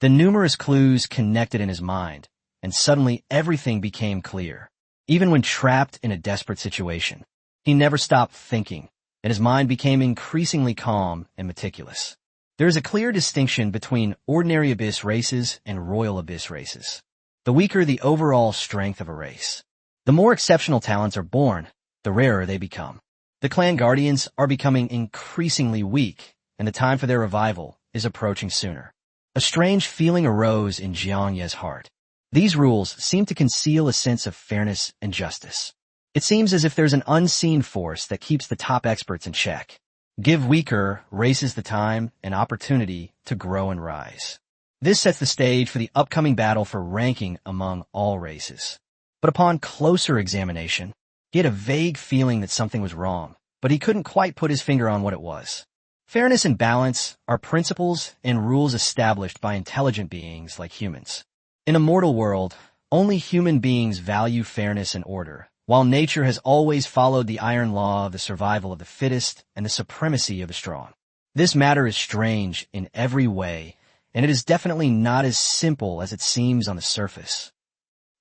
The numerous clues connected in his mind, and suddenly everything became clear. Even when trapped in a desperate situation, he never stopped thinking, and his mind became increasingly calm and meticulous. There is a clear distinction between ordinary abyss races and royal abyss races. The weaker the overall strength of a race, the more exceptional talents are born, the rarer they become. The clan guardians are becoming increasingly weak, and the time for their revival is approaching sooner. A strange feeling arose in Jiang Yi's heart. These rules seem to conceal a sense of fairness and justice. It seems as if there's an unseen force that keeps the top experts in check. Give weaker races the time and opportunity to grow and rise. This sets the stage for the upcoming battle for ranking among all races. But upon closer examination, he had a vague feeling that something was wrong, but he couldn't quite put his finger on what it was. Fairness and balance are principles and rules established by intelligent beings like humans. In a mortal world, only human beings value fairness and order, while nature has always followed the iron law of the survival of the fittest and the supremacy of the strong. This matter is strange in every way, and it is definitely not as simple as it seems on the surface.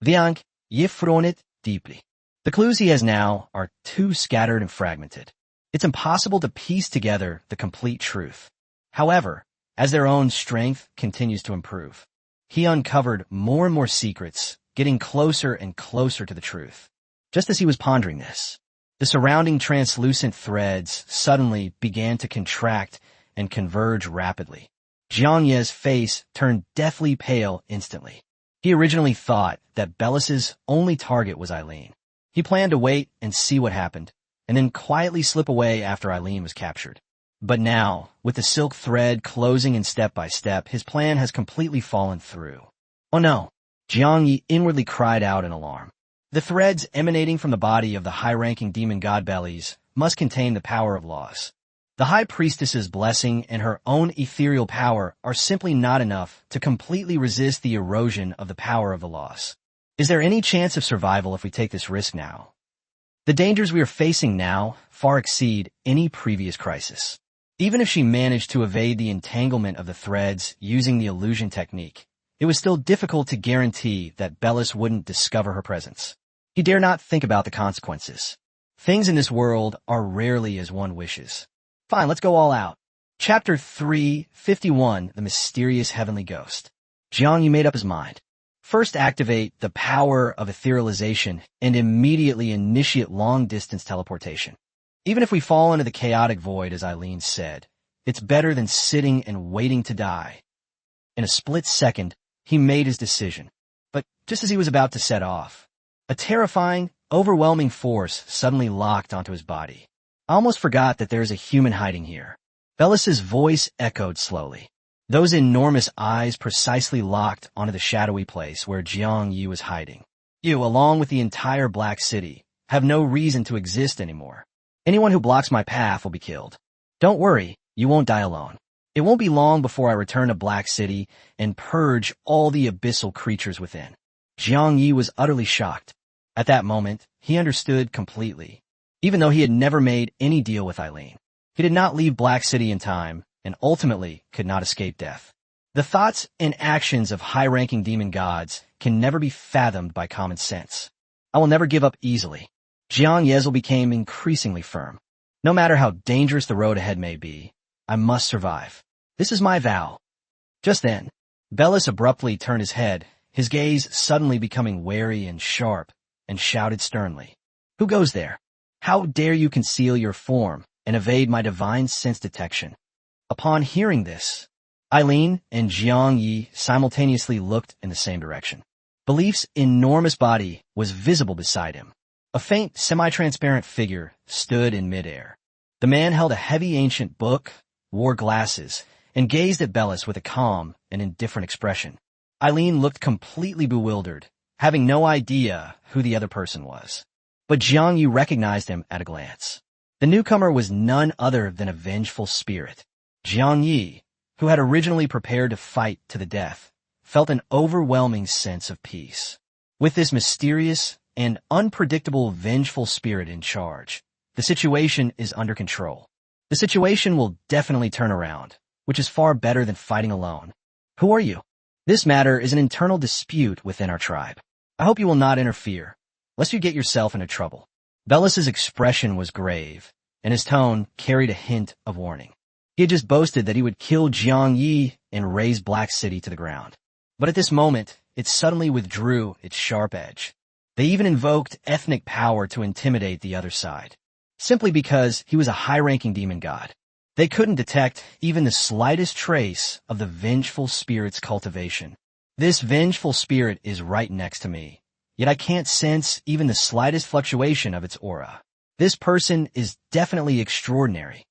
Viank yifronit deeply. The clues he has now are too scattered and fragmented. It's impossible to piece together the complete truth. However, as their own strength continues to improve, he uncovered more and more secrets, getting closer and closer to the truth. Just as he was pondering this, the surrounding translucent threads suddenly began to contract and converge rapidly. Jiang Ye's face turned deathly pale instantly. He originally thought that Bellis's only target was Eileen. He planned to wait and see what happened, and then quietly slip away after Eileen was captured. But now, with the silk thread closing in step by step, his plan has completely fallen through. Oh no! Jiang Yi inwardly cried out in alarm. The threads emanating from the body of the high-ranking demon god Bellis must contain the power of loss. The High Priestess's blessing and her own ethereal power are simply not enough to completely resist the erosion of the power of the loss. Is there any chance of survival if we take this risk now? The dangers we are facing now far exceed any previous crisis. Even if she managed to evade the entanglement of the threads using the illusion technique, it was still difficult to guarantee that Bellis wouldn't discover her presence. He dare not think about the consequences. Things in this world are rarely as one wishes. Fine, let's go all out. Chapter 351, The Mysterious Heavenly Ghost. Jiang Yi made up his mind. First, activate the power of etherealization and immediately initiate long-distance teleportation. Even if we fall into the chaotic void, as Eileen said, it's better than sitting and waiting to die. In a split second, he made his decision. But just as he was about to set off, a terrifying, overwhelming force suddenly locked onto his body. I almost forgot that there's a human hiding here. Bellis's voice echoed slowly. Those enormous eyes precisely locked onto the shadowy place where Jiang Yi was hiding. You, along with the entire Black City, have no reason to exist anymore. Anyone who blocks my path will be killed. Don't worry, you won't die alone. It won't be long before I return to Black City and purge all the abyssal creatures within. Jiang Yi was utterly shocked. At that moment, he understood completely. Even though he had never made any deal with Eileen, he did not leave Black City in time and ultimately could not escape death. The thoughts and actions of high-ranking demon gods can never be fathomed by common sense. I will never give up easily. Jiang Yezel became increasingly firm. No matter how dangerous the road ahead may be, I must survive. This is my vow. Just then, Bellis abruptly turned his head, his gaze suddenly becoming wary and sharp, and shouted sternly, "Who goes there? How dare you conceal your form and evade my divine sense detection?" Upon hearing this, Eileen and Jiang Yi simultaneously looked in the same direction. Belief's enormous body was visible beside him. A faint, semi-transparent figure stood in midair. The man held a heavy ancient book, wore glasses, and gazed at Bellis with a calm and indifferent expression. Eileen looked completely bewildered, having no idea who the other person was. But Jiang Yi recognized him at a glance. The newcomer was none other than a vengeful spirit. Jiang Yi, who had originally prepared to fight to the death, felt an overwhelming sense of peace. With this mysterious and unpredictable vengeful spirit in charge, the situation is under control. The situation will definitely turn around, which is far better than fighting alone. Who are you? This matter is an internal dispute within our tribe. I hope you will not interfere, lest you get yourself into trouble. Bellis's expression was grave, and his tone carried a hint of warning. He had just boasted that he would kill Jiang Yi and raze Black City to the ground. But at this moment, it suddenly withdrew its sharp edge. They even invoked ethnic power to intimidate the other side, simply because he was a high-ranking demon god. They couldn't detect even the slightest trace of the vengeful spirit's cultivation. This vengeful spirit is right next to me, yet I can't sense even the slightest fluctuation of its aura. This person is definitely extraordinary.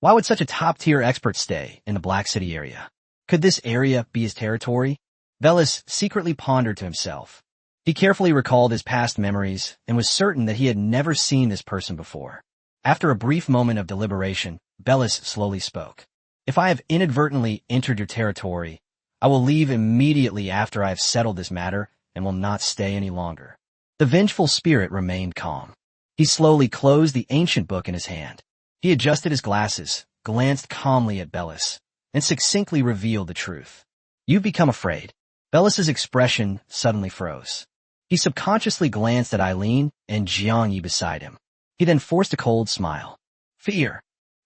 Why would such a top-tier expert stay in the Black City area? Could this area be his territory? Bellis secretly pondered to himself. He carefully recalled his past memories and was certain that he had never seen this person before. After a brief moment of deliberation, Bellis slowly spoke. If I have inadvertently entered your territory, I will leave immediately after I have settled this matter and will not stay any longer. The vengeful spirit remained calm. He slowly closed the ancient book in his hand. He adjusted his glasses, glanced calmly at Bellis, and succinctly revealed the truth. You've become afraid. Bellis's expression suddenly froze. He subconsciously glanced at Eileen and Jiangyi beside him. He then forced a cold smile. Fear.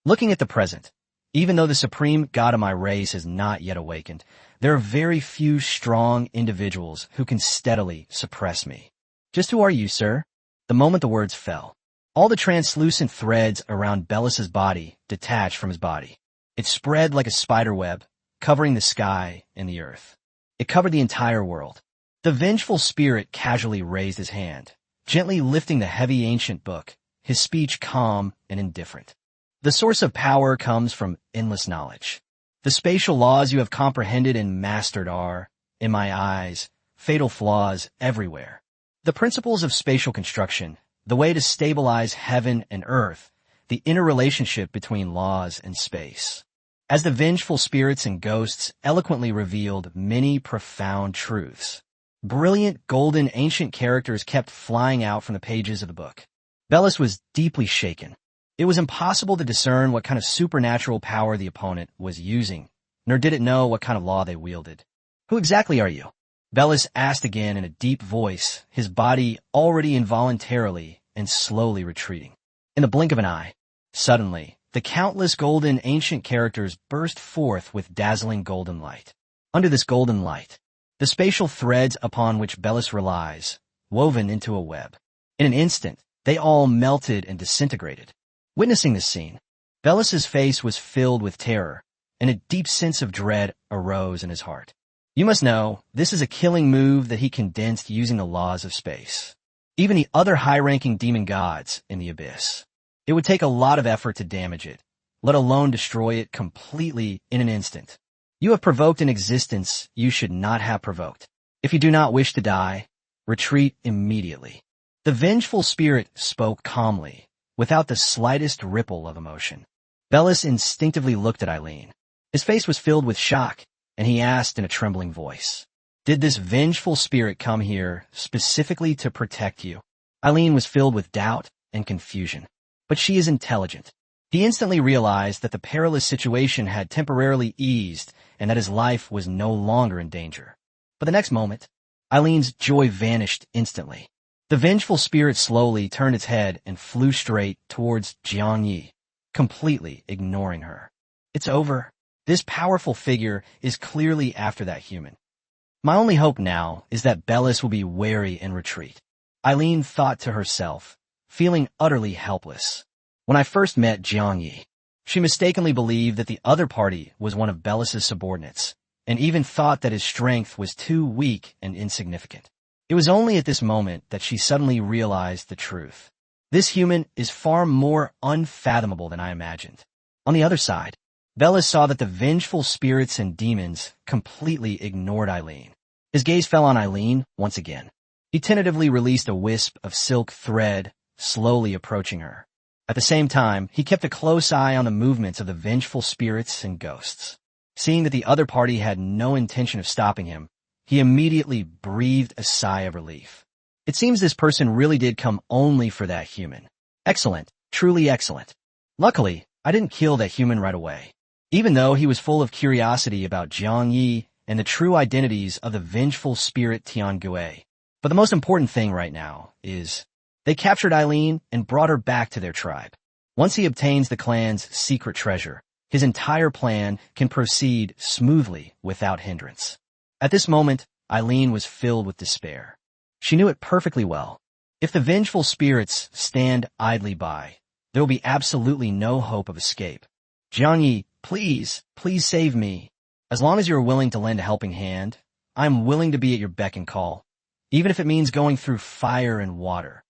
Looking at the present, even though the supreme god of my race has not yet awakened, there are very few strong individuals who can steadily suppress me. Just who are you, sir? The moment the words fell, all the translucent threads around Bellis's body detached from his body. It spread like a spider web, covering the sky and the earth. It covered the entire world. The vengeful spirit casually raised his hand, gently lifting the heavy ancient book, his speech calm and indifferent. The source of power comes from endless knowledge. The spatial laws you have comprehended and mastered are, in my eyes, fatal flaws everywhere. The principles of spatial construction, the way to stabilize heaven and earth, the interrelationship between laws and space. As the vengeful spirits and ghosts eloquently revealed many profound truths, brilliant golden ancient characters kept flying out from the pages of the book. Bellis was deeply shaken. It was impossible to discern what kind of supernatural power the opponent was using, nor did it know what kind of law they wielded. Who exactly are you? Bellis asked again in a deep voice, his body already involuntarily and slowly retreating. In the blink of an eye, suddenly, the countless golden ancient characters burst forth with dazzling golden light. Under this golden light, the spatial threads upon which Bellis relies, woven into a web. In an instant, they all melted and disintegrated. Witnessing this scene, Bellis's face was filled with terror, and a deep sense of dread arose in his heart. You must know, this is a killing move that he condensed using the laws of space. Even the other high-ranking demon gods in the abyss. It would take a lot of effort to damage it, let alone destroy it completely in an instant. You have provoked an existence you should not have provoked. If you do not wish to die, retreat immediately. The vengeful spirit spoke calmly, without the slightest ripple of emotion. Bellis instinctively looked at Eileen. His face was filled with shock, and he asked in a trembling voice, "Did this vengeful spirit come here specifically to protect you?" Eileen was filled with doubt and confusion. But she is intelligent. He instantly realized that the perilous situation had temporarily eased and that his life was no longer in danger. But the next moment, Eileen's joy vanished instantly. The vengeful spirit slowly turned its head and flew straight towards Jiangyi, completely ignoring her. It's over. This powerful figure is clearly after that human. My only hope now is that Bellis will be wary and retreat. Eileen thought to herself, feeling utterly helpless. When I first met Jiangyi, she mistakenly believed that the other party was one of Bellis's subordinates, and even thought that his strength was too weak and insignificant. It was only at this moment that she suddenly realized the truth. This human is far more unfathomable than I imagined. On the other side, Bellis saw that the vengeful spirits and demons completely ignored Eileen. His gaze fell on Eileen once again. He tentatively released a wisp of silk thread, slowly approaching her. At the same time, he kept a close eye on the movements of the vengeful spirits and ghosts. Seeing that the other party had no intention of stopping him, he immediately breathed a sigh of relief. It seems this person really did come only for that human. Excellent, truly excellent. Luckily, I didn't kill that human right away, even though he was full of curiosity about Jiangyi and the true identities of the vengeful spirit Tiangui. But the most important thing right now is they captured Eileen and brought her back to their tribe. Once he obtains the clan's secret treasure, his entire plan can proceed smoothly without hindrance. At this moment, Eileen was filled with despair. She knew it perfectly well. If the vengeful spirits stand idly by, there will be absolutely no hope of escape. Jiangyi, please save me. As long as you are willing to lend a helping hand, I am willing to be at your beck and call, even if it means going through fire and water.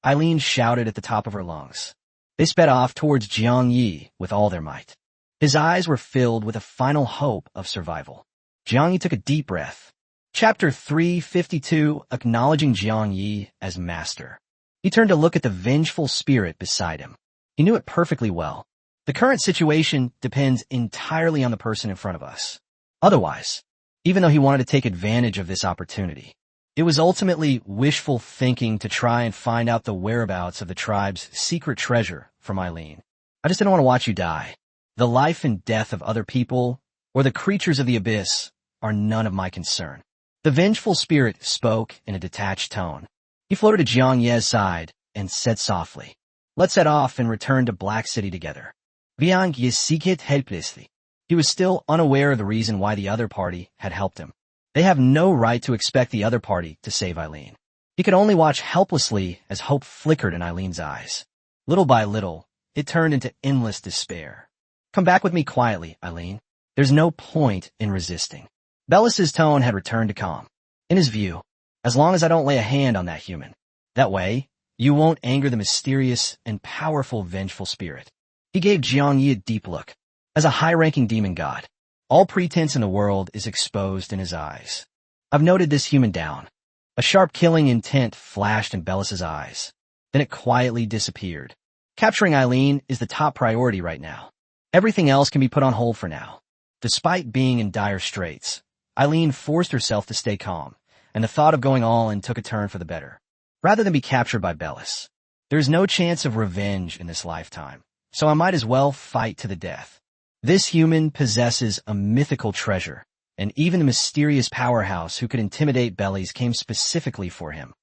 Eileen shouted at the top of her lungs. They sped off towards Jiangyi with all their might. His eyes were filled with a final hope of survival. Jiangyi took a deep breath. Chapter 352, Acknowledging Jiangyi as Master. He turned to look at the vengeful spirit beside him. He knew it perfectly well. The current situation depends entirely on the person in front of us. Otherwise, even though he wanted to take advantage of this opportunity, it was ultimately wishful thinking to try and find out the whereabouts of the tribe's secret treasure from Eileen. I just didn't want to watch you die. The life and death of other people, or the creatures of the abyss, are none of my concern. The vengeful spirit spoke in a detached tone. He floated to Jiang Ye's side and said softly, "Let's head off and return to Black City together." Jiang Ye seeked helplessly. He was still unaware of the reason why the other party had helped him. They have no right to expect the other party to save Eileen. He could only watch helplessly as hope flickered in Eileen's eyes. Little by little, it turned into endless despair. "Come back with me quietly, Eileen. There's no point in resisting." Bellis's tone had returned to calm. In his view, as long as I don't lay a hand on that human, that way, you won't anger the mysterious and powerful vengeful spirit. He gave Jiang Yi a deep look. As a high-ranking demon god, all pretense in the world is exposed in his eyes. I've noted this human down. A sharp killing intent flashed in Bellis's eyes. Then it quietly disappeared. Capturing Eileen is the top priority right now. Everything else can be put on hold for now. Despite being in dire straits, Eileen forced herself to stay calm, and the thought of going all in took a turn for the better. Rather than be captured by Bellis, there's no chance of revenge in this lifetime, so I might as well fight to the death. This human possesses a mythical treasure, and even the mysterious powerhouse who could intimidate Bellis came specifically for him.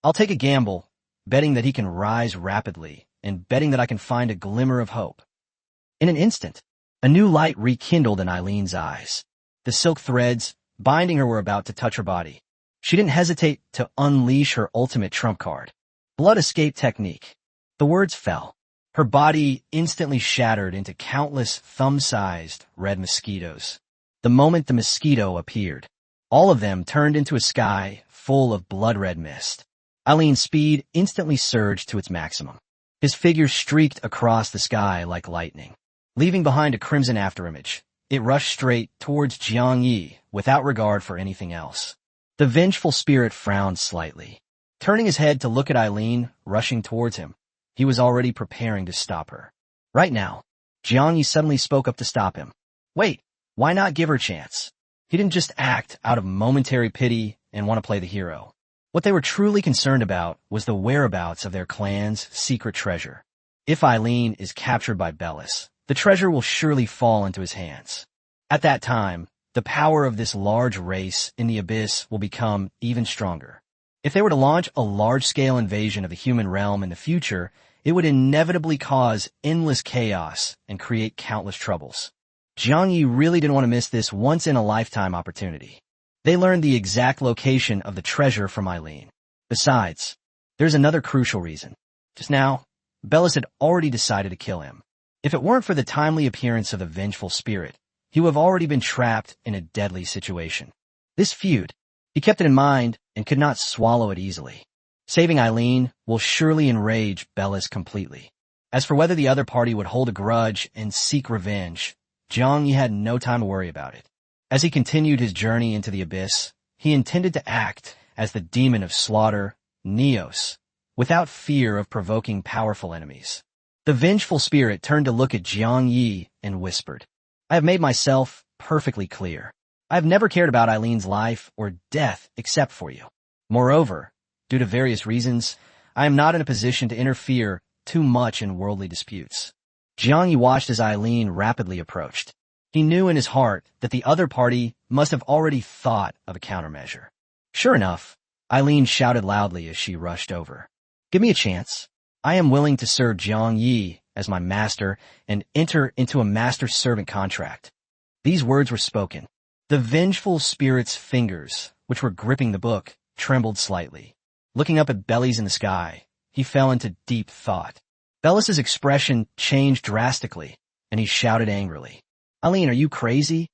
I'll take a gamble, betting that he can rise rapidly, and betting that I can find a glimmer of hope. In an instant, a new light rekindled in Eileen's eyes. The silk threads binding her were about to touch her body. She didn't hesitate to unleash her ultimate trump card, blood escape technique. The words fell. Her body instantly shattered into countless thumb-sized red mosquitoes. The moment the mosquito appeared, all of them turned into a sky full of blood-red mist. Eileen's speed instantly surged to its maximum. His figure streaked across the sky like lightning, leaving behind a crimson afterimage. It rushed straight towards Jiang Yi without regard for anything else. The vengeful spirit frowned slightly. Turning his head to look at Eileen rushing towards him, he was already preparing to stop her. Right now, Jiang Yi suddenly spoke up to stop him. Wait, why not give her a chance? He didn't just act out of momentary pity and want to play the hero. What they were truly concerned about was the whereabouts of their clan's secret treasure. If Eileen is captured by Bellis, the treasure will surely fall into his hands. At that time, the power of this large race in the abyss will become even stronger. If they were to launch a large-scale invasion of the human realm in the future, it would inevitably cause endless chaos and create countless troubles. Jiang Yi really didn't want to miss this once-in-a-lifetime opportunity. They learned the exact location of the treasure from Eileen. Besides, there's another crucial reason. Just now, Bellis had already decided to kill him. If it weren't for the timely appearance of the vengeful spirit, he would have already been trapped in a deadly situation. This feud, he kept it in mind and could not swallow it easily. Saving Eileen will surely enrage Bellis completely. As for whether the other party would hold a grudge and seek revenge, Jiang Yi had no time to worry about it. As he continued his journey into the abyss, he intended to act as the demon of slaughter, Neos, without fear of provoking powerful enemies. The vengeful spirit turned to look at Jiang Yi and whispered, "I have made myself perfectly clear. I have never cared about Eileen's life or death except for you. Moreover, due to various reasons, I am not in a position to interfere too much in worldly disputes." Jiang Yi watched as Eileen rapidly approached. He knew in his heart that the other party must have already thought of a countermeasure. Sure enough, Eileen shouted loudly as she rushed over. "Give me a chance. I am willing to serve Jiang Yi as my master and enter into a master-servant contract." These words were spoken. The vengeful spirit's fingers, which were gripping the book, trembled slightly. Looking up at Bellis in the sky, he fell into deep thought. Bellis's expression changed drastically, and he shouted angrily, "Eileen, are you crazy?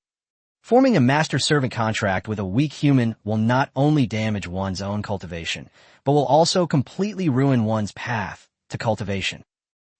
Forming a master-servant contract with a weak human will not only damage one's own cultivation, but will also completely ruin one's path to cultivation."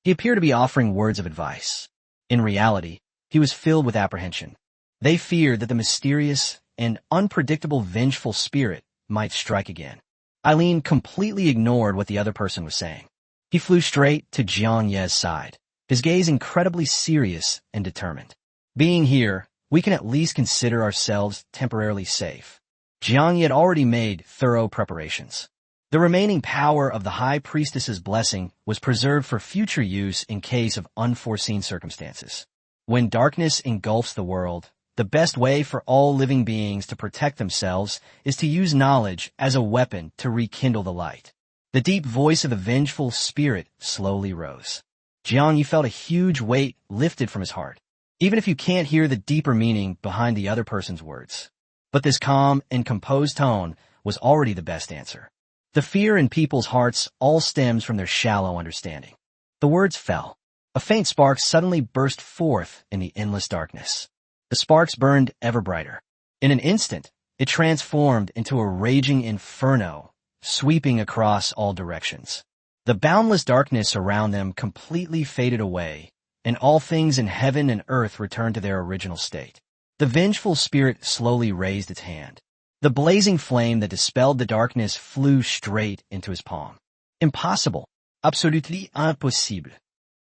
He appeared to be offering words of advice. In reality, he was filled with apprehension. They feared that the mysterious and unpredictable vengeful spirit might strike again. Eileen completely ignored what the other person was saying. He flew straight to Jiang Ye's side. his gaze incredibly serious and determined. Being here, we can at least consider ourselves temporarily safe. Jiang Yi had already made thorough preparations. The remaining power of the High Priestess's blessing was preserved for future use in case of unforeseen circumstances. When darkness engulfs the world, the best way for all living beings to protect themselves is to use knowledge as a weapon to rekindle the light. The deep voice of the vengeful spirit slowly rose. Jiang Yi felt a huge weight lifted from his heart, even if you can't hear the deeper meaning behind the other person's words. But this calm and composed tone was already the best answer. The fear in people's hearts all stems from their shallow understanding. The words fell. A faint spark suddenly burst forth in the endless darkness. The sparks burned ever brighter. In an instant, it transformed into a raging inferno, sweeping across all directions. The boundless darkness around them completely faded away, and all things in heaven and earth returned to their original state. The vengeful spirit slowly raised its hand. The blazing flame that dispelled the darkness flew straight into his palm. Impossible. Absolutely impossible.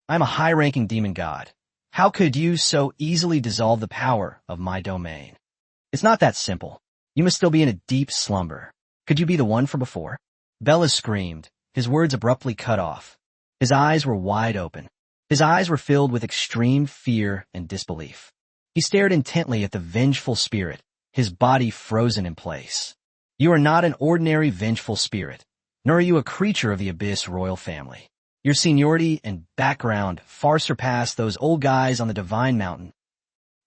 I am a high-ranking demon god. How could you so easily dissolve the power of my domain? It's not that simple. You must still be in a deep slumber. Could you be the one from before? Bellas screamed, his words abruptly cut off. His eyes were wide open. His eyes were filled with extreme fear and disbelief. He stared intently at the vengeful spirit, his body frozen in place. You are not an ordinary vengeful spirit, nor are you a creature of the Abyss royal family. Your seniority and background far surpass those old guys on the Divine Mountain.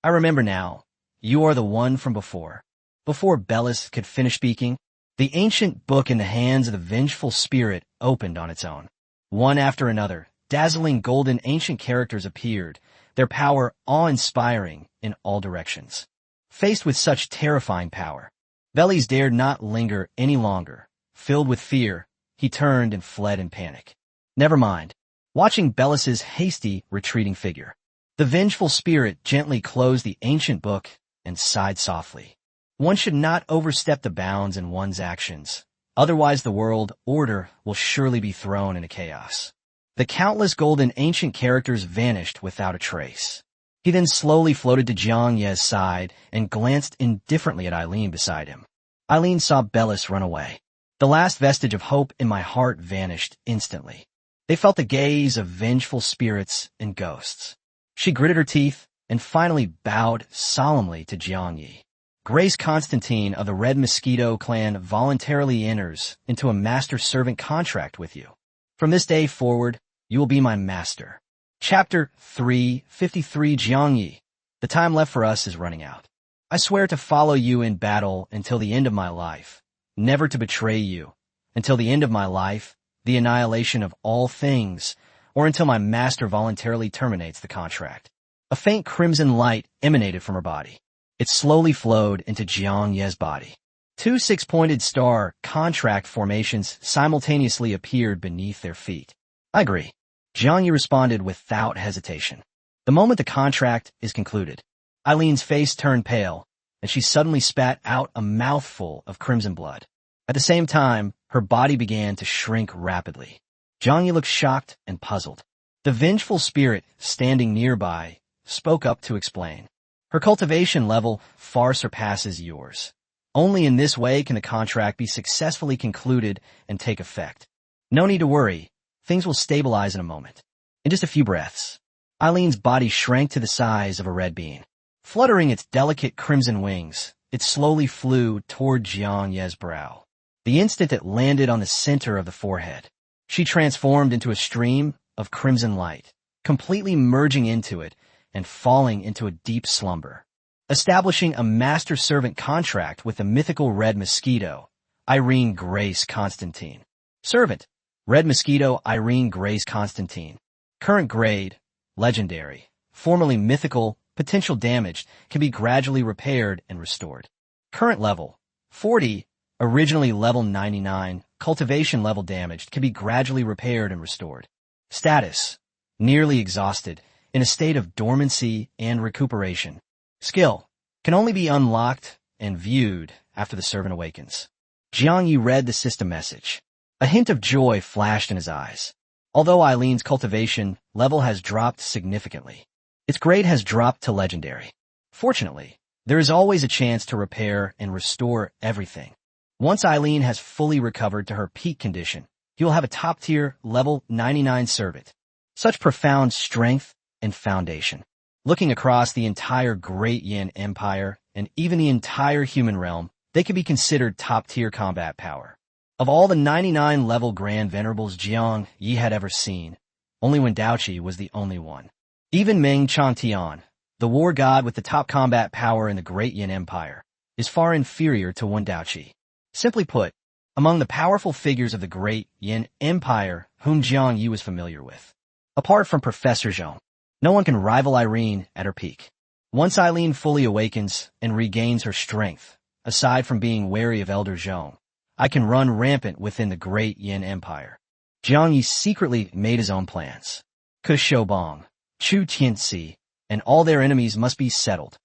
I remember now. You are the one from before. Before Bellas could finish speaking, the ancient book in the hands of the vengeful spirit opened on its own. One after another, dazzling golden ancient characters appeared, their power awe-inspiring in all directions. Faced with such terrifying power, Bellas dared not linger any longer. Filled with fear, he turned and fled in panic. Never mind. Watching Bellas's hasty, retreating figure, the vengeful spirit gently closed the ancient book and sighed softly. One should not overstep the bounds in one's actions, otherwise the world order will surely be thrown into chaos. The countless golden ancient characters vanished without a trace. He then slowly floated to Jiang Yi's side and glanced indifferently at Eileen beside him. Eileen saw Bellas run away. The last vestige of hope in my heart vanished instantly. They felt the gaze of vengeful spirits and ghosts. She gritted her teeth and finally bowed solemnly to Jiang Yi. Grace Constantine of the Red Mosquito clan voluntarily enters into a master-servant contract with you. From this day forward, you will be my master. Chapter 353 Jiang Yi. The time left for us is running out. I swear to follow you in battle until the end of my life, never to betray you, until the end of my life, the annihilation of all things, or until my master voluntarily terminates the contract. A faint crimson light emanated from her body. It slowly flowed into Jiang Yi's body. Two six-pointed star contract formations simultaneously appeared beneath their feet. I agree. Jiang Yi responded without hesitation. The moment the contract is concluded, Eileen's face turned pale, and she suddenly spat out a mouthful of crimson blood. At the same time, her body began to shrink rapidly. Jiang Yi looked shocked and puzzled. The vengeful spirit, standing nearby, spoke up to explain. Her cultivation level far surpasses yours. Only in this way can the contract be successfully concluded and take effect. No need to worry. Things will stabilize in a moment. In just a few breaths, Eileen's body shrank to the size of a red bean. Fluttering its delicate crimson wings, it slowly flew toward Jiang Yi's brow. The instant it landed on the center of the forehead, she transformed into a stream of crimson light, completely merging into it and falling into a deep slumber. Establishing a master-servant contract with the mythical Red Mosquito, Irene Grace Constantine. Servant, Red Mosquito Irene Grace Constantine. Current grade, legendary. Formerly mythical, potential damage can be gradually repaired and restored. Current level, 40. Originally level 99, cultivation level damaged can be gradually repaired and restored. Status, nearly exhausted, in a state of dormancy and recuperation. Skill, can only be unlocked and viewed after the servant awakens. Jiang Yi read the system message. A hint of joy flashed in his eyes. Although Eileen's cultivation level has dropped significantly, its grade has dropped to legendary. Fortunately, there is always a chance to repair and restore everything. Once Eileen has fully recovered to her peak condition, he will have a top-tier level 99 servant. Such profound strength and foundation. Looking across the entire Great Yin Empire and even the entire human realm, they can be considered top-tier combat power. Of all the 99 level Grand Venerables Jiang Yi had ever seen, only Wen Daoqi was the only one. Even Meng Changtian, the war god with the top combat power in the Great Yin Empire, is far inferior to Wen Daoqi. Simply put, among the powerful figures of the Great Yin Empire whom Jiang Yi was familiar with, apart from Professor Zhong, no one can rival Irene at her peak. Once Eileen fully awakens and regains her strength, aside from being wary of Elder Zhong, I can run rampant within the Great Yin Empire. Jiang Yi secretly made his own plans. Ke Shoubong, Chu Tianxi, and all their enemies must be settled.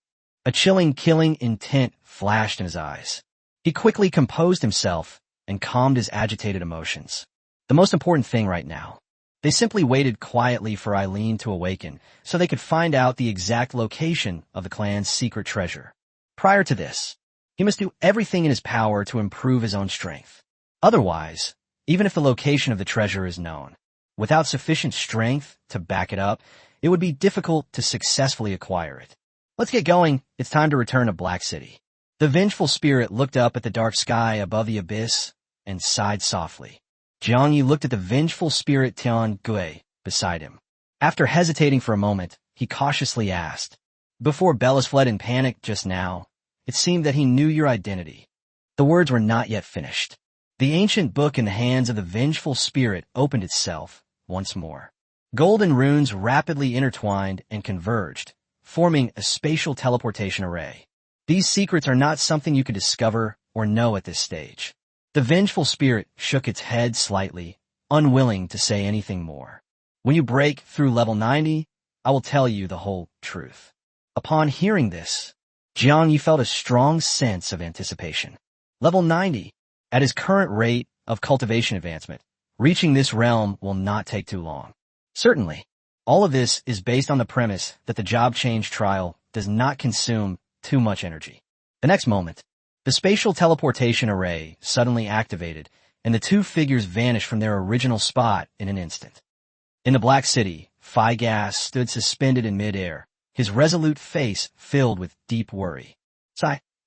A chilling, killing intent flashed in his eyes. He quickly composed himself and calmed his agitated emotions. The most important thing right now. They simply waited quietly for Eileen to awaken so they could find out the exact location of the clan's secret treasure. Prior to this, he must do everything in his power to improve his own strength. Otherwise, even if the location of the treasure is known, without sufficient strength to back it up, it would be difficult to successfully acquire it. Let's get going. It's time to return to Black City. The vengeful spirit looked up at the dark sky above the abyss and sighed softly. Jiang Yi looked at the vengeful spirit Tian Gui beside him. After hesitating for a moment, he cautiously asked, "Before Bellis fled in panic just now, it seemed that he knew your identity." The words were not yet finished. The ancient book in the hands of the vengeful spirit opened itself once more. Golden runes rapidly intertwined and converged, forming a spatial teleportation array. These secrets are not something you could discover or know at this stage. The vengeful spirit shook its head slightly, unwilling to say anything more. When you break through level 90, I will tell you the whole truth. Upon hearing this, Jiang Yi felt a strong sense of anticipation. Level 90, at his current rate of cultivation advancement, reaching this realm will not take too long. Certainly, all of this is based on the premise that the job change trial does not consume too much energy. The next moment, the spatial teleportation array suddenly activated, and the two figures vanished from their original spot in an instant. In the Black City, Phi Gas stood suspended in midair, his resolute face filled with deep worry.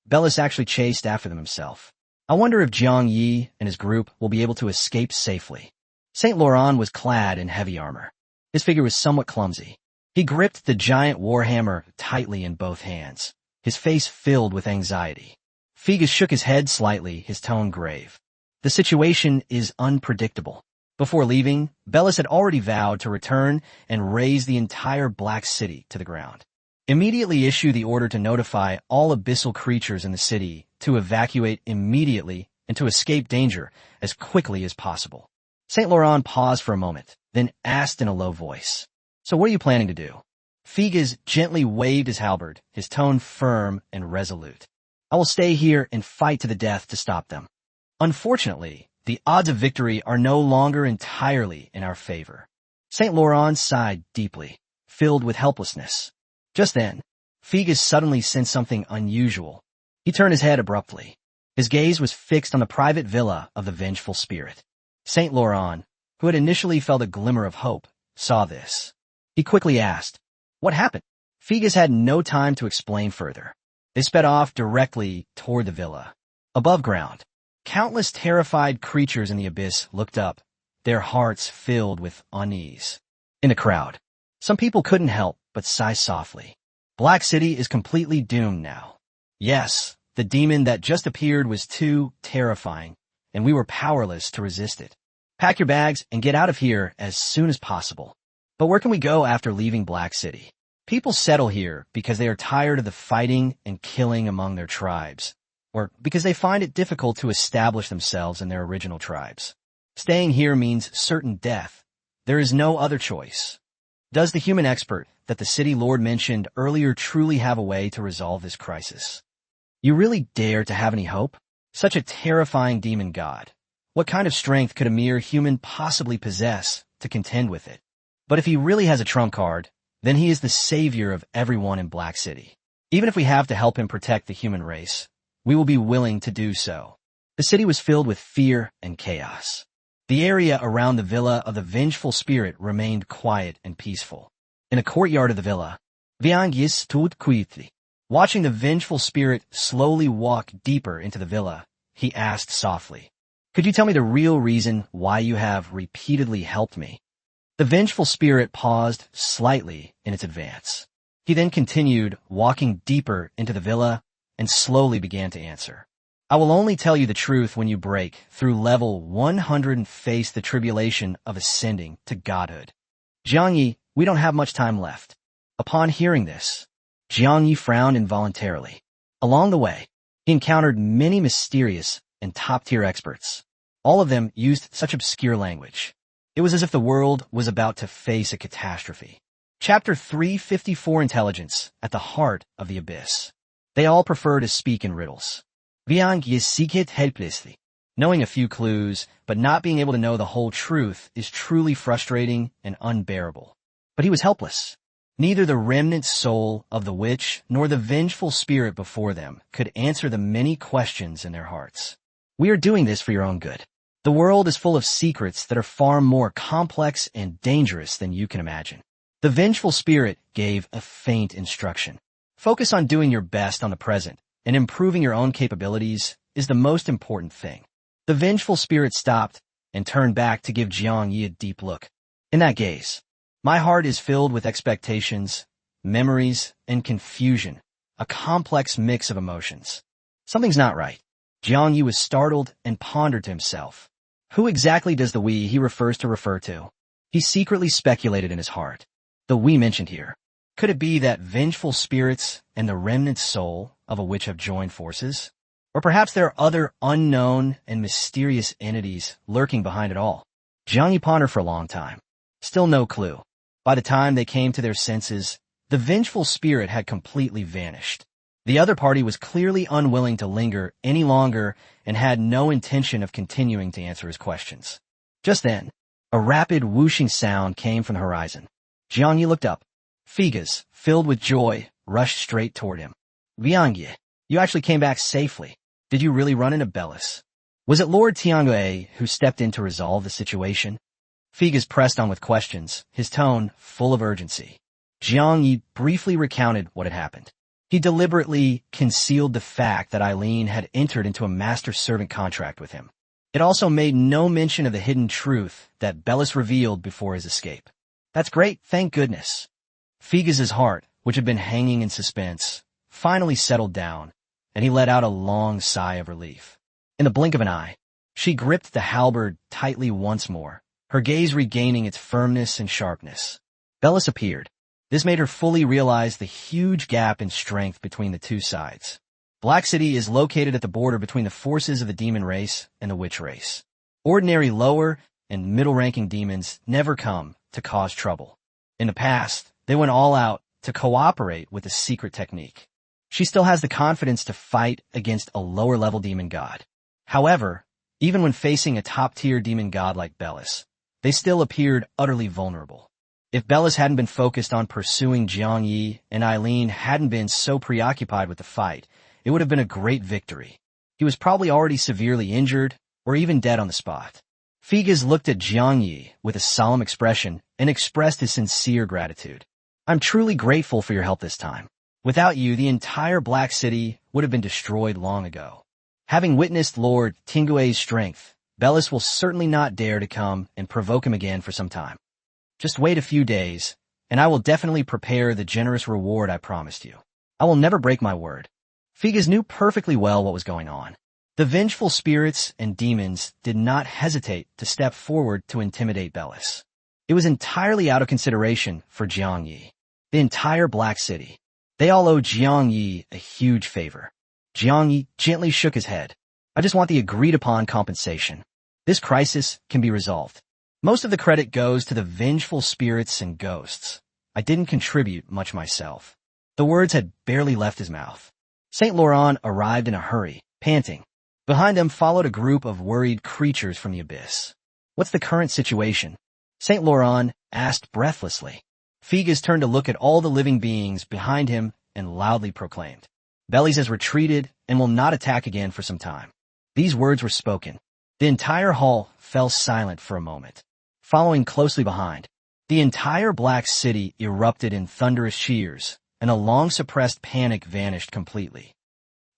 Bellis actually chased after them himself. I wonder if Jiang Yi and his group will be able to escape safely. Saint Laurent was clad in heavy armor. His figure was somewhat clumsy. He gripped the giant warhammer tightly in both hands, his face filled with anxiety. Figas shook his head slightly, his tone grave. The situation is unpredictable. Before leaving, Bellis had already vowed to return and raze the entire Black City to the ground. Immediately issue the order to notify all abyssal creatures in the city to evacuate immediately and to escape danger as quickly as possible. Saint Laurent paused for a moment, then asked in a low voice, "So what are you planning to do?" Figas gently waved his halberd, his tone firm and resolute. "I will stay here and fight to the death to stop them." Unfortunately, the odds of victory are no longer entirely in our favor. Saint Laurent sighed deeply, filled with helplessness. Just then, Figas suddenly sensed something unusual. He turned his head abruptly. His gaze was fixed on the private villa of the vengeful spirit. Saint Laurent, who had initially felt a glimmer of hope, saw this. He quickly asked, "What happened?" Figas had no time to explain further. They sped off directly toward the villa. Above ground, countless terrified creatures in the abyss looked up, their hearts filled with unease. In the crowd, some people couldn't help but sigh softly. Black City is completely doomed now. Yes, the demon that just appeared was too terrifying, and we were powerless to resist it. Pack your bags and get out of here as soon as possible. But where can we go after leaving Black City? People settle here because they are tired of the fighting and killing among their tribes, or because they find it difficult to establish themselves in their original tribes. Staying here means certain death. There is no other choice. Does the human expert that the city lord mentioned earlier truly have a way to resolve this crisis? You really dare to have any hope? Such a terrifying demon god. What kind of strength could a mere human possibly possess to contend with it. But if he really has a trump card, then he is the savior of everyone in Black City. Even if we have to help him protect the human race, we will be willing to do so. The city was filled with fear and chaos. The area around the villa of the vengeful spirit remained quiet and peaceful. In a courtyard of the villa, Viangyis stood quietly. Watching the vengeful spirit slowly walk deeper into the villa, he asked softly, "Could you tell me the real reason why you have repeatedly helped me?" The vengeful spirit paused slightly in its advance. He then continued, walking deeper into the villa, and slowly began to answer. "I will only tell you the truth when you break through level 100 and face the tribulation of ascending to godhood." Jiangyi, we don't have much time left. Upon hearing this, Jiangyi frowned involuntarily. Along the way, he encountered many mysterious and top-tier experts. All of them used such obscure language. It was as if the world was about to face a catastrophe. Chapter 354 Intelligence at the Heart of the Abyss. They all prefer to speak in riddles. Viang seeked helplessly. Knowing a few clues, but not being able to know the whole truth is truly frustrating and unbearable. But he was helpless. Neither the remnant soul of the witch nor the vengeful spirit before them could answer the many questions in their hearts. "We are doing this for your own good. The world is full of secrets that are far more complex and dangerous than you can imagine." The vengeful spirit gave a faint instruction. Focus on doing your best on the present, and improving your own capabilities is the most important thing. The vengeful spirit stopped and turned back to give Jiang Yi a deep look. In that gaze, my heart is filled with expectations, memories, and confusion, a complex mix of emotions. Something's not right. Jiang Yi was startled and pondered to himself. Who exactly does the we he refers to refer to? He secretly speculated in his heart. The we mentioned here. Could it be that vengeful spirits and the remnant soul of a witch have joined forces? Or perhaps there are other unknown and mysterious entities lurking behind it all? Jiang Yi pondered for a long time. Still no clue. By the time they came to their senses, the vengeful spirit had completely vanished. The other party was clearly unwilling to linger any longer and had no intention of continuing to answer his questions. Just then, a rapid whooshing sound came from the horizon. Jiang Yi looked up. Figas, filled with joy, rushed straight toward him. "Viangye, you actually came back safely. Did you really run into Bellis? Was it Lord Tiangue who stepped in to resolve the situation?" Figas pressed on with questions, his tone full of urgency. Jiang Yi briefly recounted what had happened. He deliberately concealed the fact that Eileen had entered into a master-servant contract with him. It also made no mention of the hidden truth that Bellis revealed before his escape. "That's great, thank goodness." Figas's heart, which had been hanging in suspense, finally settled down, and he let out a long sigh of relief. In the blink of an eye, she gripped the halberd tightly once more, her gaze regaining its firmness and sharpness. Bellis appeared. This made her fully realize the huge gap in strength between the two sides. Black City is located at the border between the forces of the demon race and the witch race. Ordinary lower and middle-ranking demons never come to cause trouble. In the past, they went all out to cooperate with a secret technique. She still has the confidence to fight against a lower-level demon god. However, even when facing a top-tier demon god like Bellis, they still appeared utterly vulnerable. If Bellis hadn't been focused on pursuing Jiang Yi and Eileen hadn't been so preoccupied with the fight, it would have been a great victory. He was probably already severely injured or even dead on the spot. Figas looked at Jiang Yi with a solemn expression and expressed his sincere gratitude. "I'm truly grateful for your help this time. Without you, the entire Black City would have been destroyed long ago." Having witnessed Lord Tingue's strength, Bellis will certainly not dare to come and provoke him again for some time. Just wait a few days, and I will definitely prepare the generous reward I promised you. I will never break my word. Figas knew perfectly well what was going on. The vengeful spirits and demons did not hesitate to step forward to intimidate Bellis. It was entirely out of consideration for Jiang Yi. The entire Black City. They all owed Jiang Yi a huge favor. Jiang Yi gently shook his head. "I just want the agreed-upon compensation. This crisis can be resolved. Most of the credit goes to the vengeful spirits and ghosts. I didn't contribute much myself." The words had barely left his mouth. Saint Laurent arrived in a hurry, panting. Behind them followed a group of worried creatures from the abyss. "What's the current situation?" Saint Laurent asked breathlessly. Figes turned to look at all the living beings behind him and loudly proclaimed, Bellies has retreated and will not attack again for some time. These words were spoken. The entire hall fell silent for a moment. Following closely behind, the entire Black City erupted in thunderous cheers, and a long-suppressed panic vanished completely.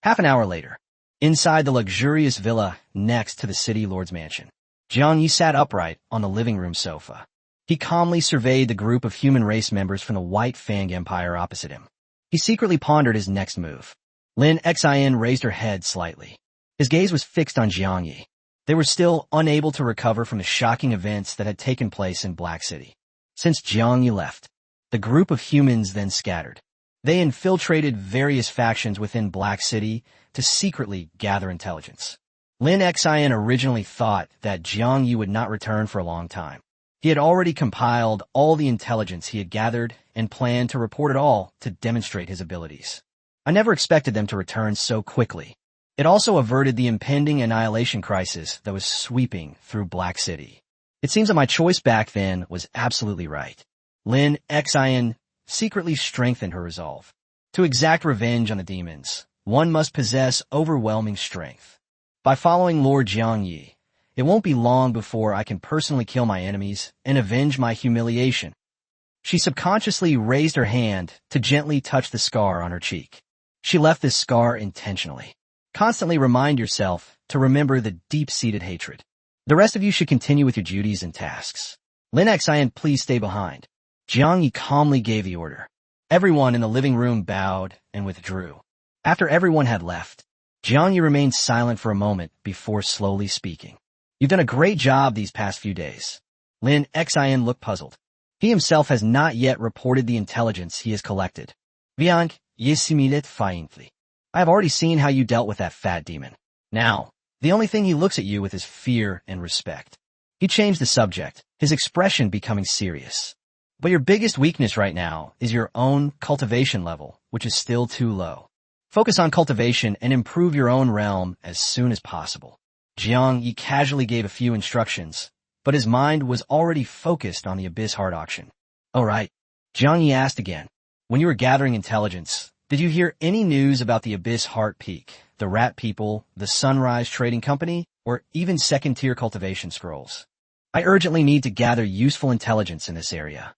Half an hour later, inside the luxurious villa next to the city lord's mansion, Jiang Yi sat upright on the living room sofa. He calmly surveyed the group of human race members from the White Fang Empire opposite him. He secretly pondered his next move. Lin Xin raised her head slightly. His gaze was fixed on Jiang Yi. They were still unable to recover from the shocking events that had taken place in Black City. Since Jiang Yi left, the group of humans then scattered. They infiltrated various factions within Black City to secretly gather intelligence. Lin Xin originally thought that Jiang Yi would not return for a long time. He had already compiled all the intelligence he had gathered and planned to report it all to demonstrate his abilities. I never expected them to return so quickly. It also averted the impending annihilation crisis that was sweeping through Black City. It seems that my choice back then was absolutely right. Lin Xin secretly strengthened her resolve. To exact revenge on the demons, one must possess overwhelming strength. By following Lord Jiang Yi, it won't be long before I can personally kill my enemies and avenge my humiliation. She subconsciously raised her hand to gently touch the scar on her cheek. She left this scar intentionally. Constantly remind yourself to remember the deep-seated hatred. The rest of you should continue with your duties and tasks. Lin Xin, please stay behind. Jiang Yi calmly gave the order. Everyone in the living room bowed and withdrew. After everyone had left, Jiang Yi remained silent for a moment before slowly speaking. You've done a great job these past few days. Lin Xin looked puzzled. He himself has not yet reported the intelligence he has collected. Viang, yesimilet faintly. I have already seen how you dealt with that fat demon. Now, the only thing he looks at you with is fear and respect. He changed the subject, his expression becoming serious. But your biggest weakness right now is your own cultivation level, which is still too low. Focus on cultivation and improve your own realm as soon as possible. Jiang Yi casually gave a few instructions, but his mind was already focused on the Abyss Heart auction. All right, Jiang Yi asked again. When you were gathering intelligence, did you hear any news about the Abyss Heart Peak, the Rat People, the Sunrise Trading Company, or even second-tier cultivation scrolls? I urgently need to gather useful intelligence in this area.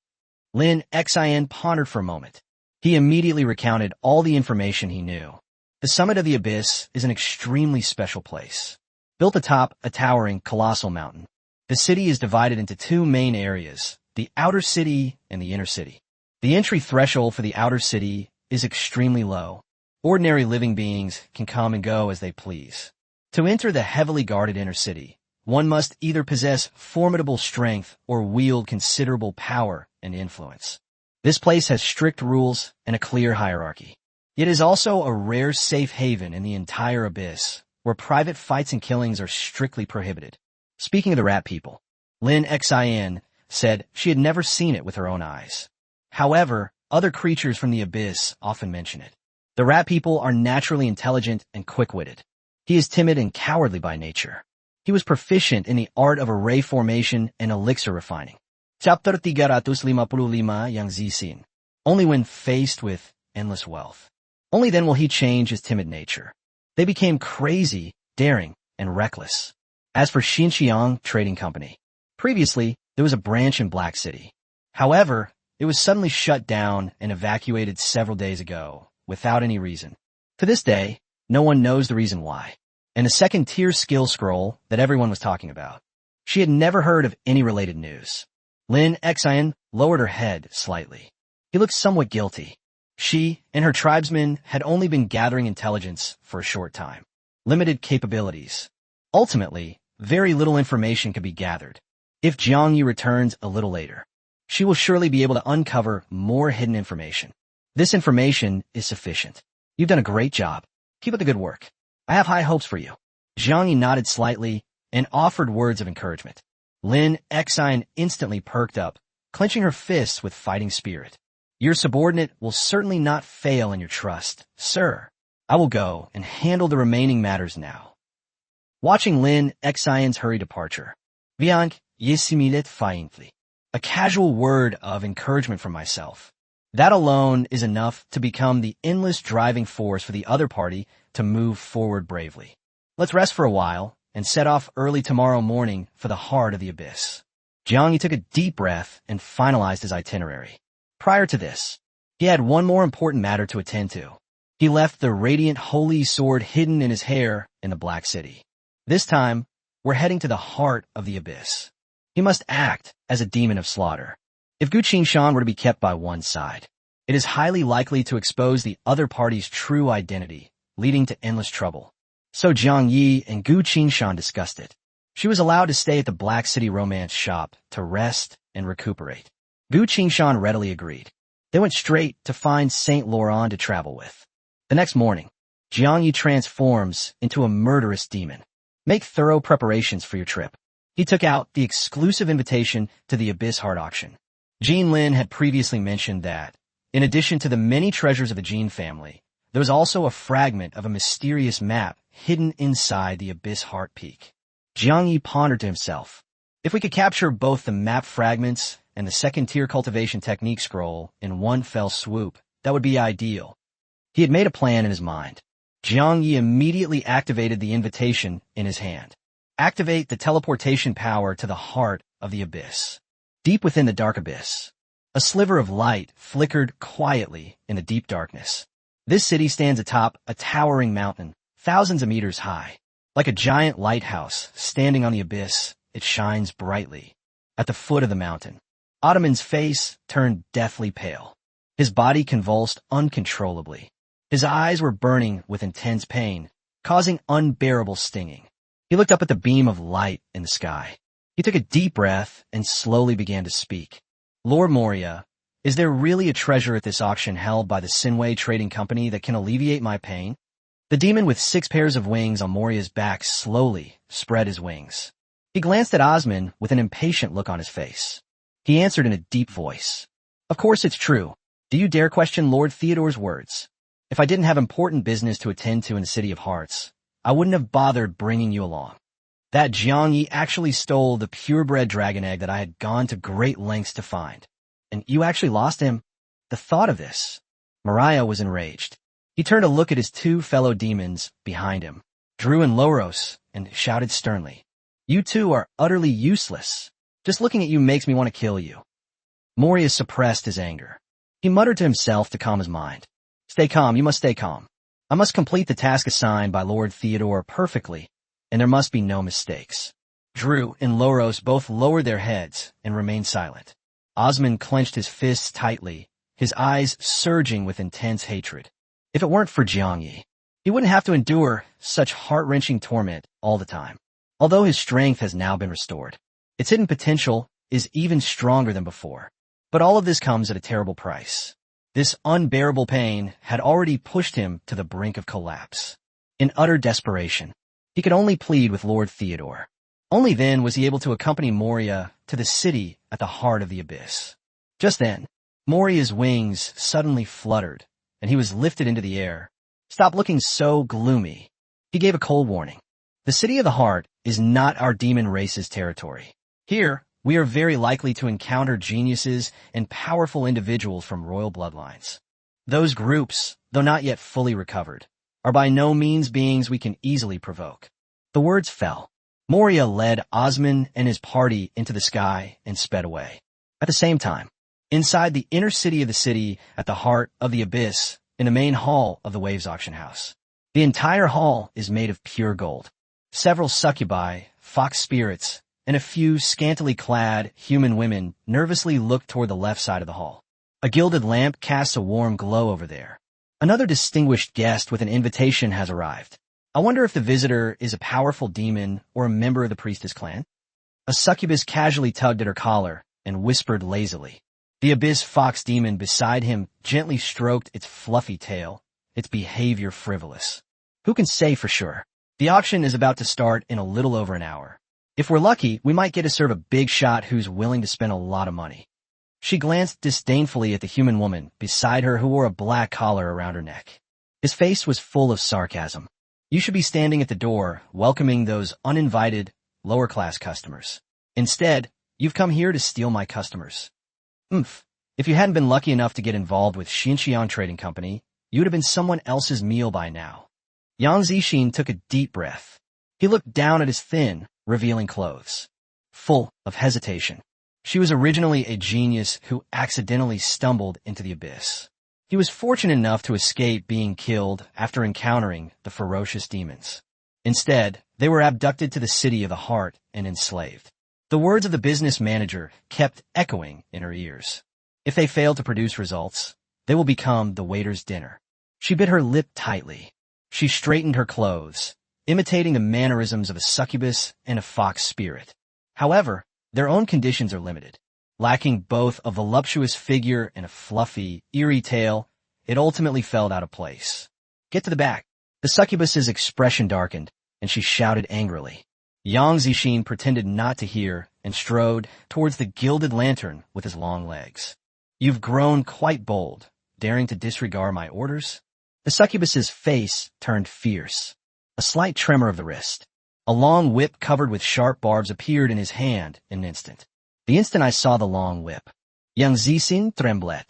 Lin Xin pondered for a moment. He immediately recounted all the information he knew. The summit of the Abyss is an extremely special place. Built atop a towering, colossal mountain, the city is divided into two main areas, the outer city and the inner city. The entry threshold for the outer city is extremely low. Ordinary living beings can come and go as they please. To enter the heavily guarded inner city, one must either possess formidable strength or wield considerable power and influence. This place has strict rules and a clear hierarchy. It is also a rare safe haven in the entire Abyss, where private fights and killings are strictly prohibited. Speaking of the Rat People, Lin Xin said she had never seen it with her own eyes. However, other creatures from the Abyss often mention it. The Rat People are naturally intelligent and quick-witted. He is timid and cowardly by nature. He was proficient in the art of array formation and elixir refining. Chapter 355 yang zisin. Only when faced with endless wealth. Only then will he change his timid nature. They became crazy, daring, and reckless. As for Xinjiang Trading Company, previously there was a branch in Black City. However, it was suddenly shut down and evacuated several days ago, without any reason. To this day, no one knows the reason why. And the second-tier skill scroll that everyone was talking about. She had never heard of any related news. Lin Xin lowered her head slightly. He looked somewhat guilty. She and her tribesmen had only been gathering intelligence for a short time. Limited capabilities. Ultimately, very little information could be gathered. If Jiang Yi returns a little later, she will surely be able to uncover more hidden information. This information is sufficient. You've done a great job. Keep up the good work. I have high hopes for you. Jiang Yi nodded slightly and offered words of encouragement. Lin Xin instantly perked up, clenching her fists with fighting spirit. Your subordinate will certainly not fail in your trust, sir. I will go and handle the remaining matters now. Watching Lin Xin's hurried departure, Viang yesimilet faintly. A casual word of encouragement from myself. That alone is enough to become the endless driving force for the other party to move forward bravely. Let's rest for a while and set off early tomorrow morning for the heart of the abyss. Jiang Yi took a deep breath and finalized his itinerary. Prior to this, he had one more important matter to attend to. He left the radiant holy sword hidden in his hair in the Black City. This time, we're heading to the heart of the abyss. He must act as a demon of slaughter. If Gu Qingshan were to be kept by one side, it is highly likely to expose the other party's true identity, leading to endless trouble. So Jiang Yi and Gu Qingshan discussed it. She was allowed to stay at the Black City romance shop to rest and recuperate. Gu Qingshan readily agreed. They went straight to find Saint Laurent to travel with. The next morning, Jiang Yi transforms into a murderous demon. Make thorough preparations for your trip. He took out the exclusive invitation to the Abyss Heart auction. Jean Lin had previously mentioned that, in addition to the many treasures of the Jean family, there was also a fragment of a mysterious map hidden inside the Abyss Heart Peak. Jiang Yi pondered to himself, if we could capture both the map fragments and the second-tier cultivation technique scroll in one fell swoop, that would be ideal. He had made a plan in his mind. Jiang Yi immediately activated the invitation in his hand. Activate the teleportation power to the heart of the abyss. Deep within the dark abyss, a sliver of light flickered quietly in the deep darkness. This city stands atop a towering mountain, thousands of meters high. Like a giant lighthouse standing on the abyss, it shines brightly. At the foot of the mountain, Ottoman's face turned deathly pale. His body convulsed uncontrollably. His eyes were burning with intense pain, causing unbearable stinging. He looked up at the beam of light in the sky. He took a deep breath and slowly began to speak. Lord Moria, is there really a treasure at this auction held by the Sinway Trading Company that can alleviate my pain? The demon with 6 pairs of wings on Moria's back slowly spread his wings. He glanced at Osman with an impatient look on his face. He answered in a deep voice. Of course it's true. Do you dare question Lord Theodore's words? If I didn't have important business to attend to in the City of Hearts, I wouldn't have bothered bringing you along. That Jiang Yi actually stole the purebred dragon egg that I had gone to great lengths to find. And you actually lost him? The thought of this. Mariah was enraged. He turned to look at his 2 fellow demons behind him, Drew and Loros, and shouted sternly. You 2 are utterly useless. Just looking at you makes me want to kill you. Moria suppressed his anger. He muttered to himself to calm his mind. Stay calm, you must stay calm. I must complete the task assigned by Lord Theodore perfectly, and there must be no mistakes. Drew and Loros both lowered their heads and remained silent. Osman clenched his fists tightly, his eyes surging with intense hatred. If it weren't for Jiang Yi, he wouldn't have to endure such heart-wrenching torment all the time. Although his strength has now been restored, its hidden potential is even stronger than before. But all of this comes at a terrible price. This unbearable pain had already pushed him to the brink of collapse. In utter desperation, he could only plead with Lord Theodore. Only then was he able to accompany Moria to the city at the heart of the abyss. Just then, Moria's wings suddenly fluttered, and he was lifted into the air. Stop looking so gloomy. He gave a cold warning. The City of the Heart is not our demon race's territory. Here, we are very likely to encounter geniuses and powerful individuals from royal bloodlines. Those groups, though not yet fully recovered, are by no means beings we can easily provoke. The words fell. Moria led Osman and his party into the sky and sped away. At the same time, inside the inner city of the city at the heart of the abyss, in the main hall of the Waves Auction House, the entire hall is made of pure gold. Several succubi, fox spirits, and a few scantily clad human women nervously look toward the left side of the hall. A gilded lamp casts a warm glow over there. Another distinguished guest with an invitation has arrived. I wonder if the visitor is a powerful demon or a member of the priestess clan? A succubus casually tugged at her collar and whispered lazily. The abyss fox demon beside him gently stroked its fluffy tail, its behavior frivolous. Who can say for sure? The auction is about to start in a little over an hour. If we're lucky, we might get to serve a big shot who's willing to spend a lot of money. She glanced disdainfully at the human woman beside her who wore a black collar around her neck. His face was full of sarcasm. You should be standing at the door, welcoming those uninvited, lower-class customers. Instead, You've come here to steal my customers. Oomph. If you hadn't been lucky enough to get involved with Xinjiang Trading Company, you would have been someone else's meal by now. Yang Zixin took a deep breath. He looked down at his thin, revealing clothes. Full of hesitation. She was originally a genius who accidentally stumbled into the abyss. He was fortunate enough to escape being killed after encountering the ferocious demons. Instead, they were abducted to the city of the heart and enslaved. The words of the business manager kept echoing in her ears. If they fail to produce results, they will become the waiter's dinner. She bit her lip tightly. She straightened her clothes, imitating the mannerisms of a succubus and a fox spirit. However, their own conditions are limited. Lacking both a voluptuous figure and a fluffy, eerie tail, it ultimately fell out of place. Get to the back. The succubus's expression darkened, and she shouted angrily. Yang Zixin pretended not to hear and strode towards the gilded lantern with his long legs. You've grown quite bold, daring to disregard my orders? The succubus's face turned fierce. A slight tremor of the wrist. A long whip covered with sharp barbs appeared in his hand in an instant. The instant I saw the long whip, Yang Zixin trembled.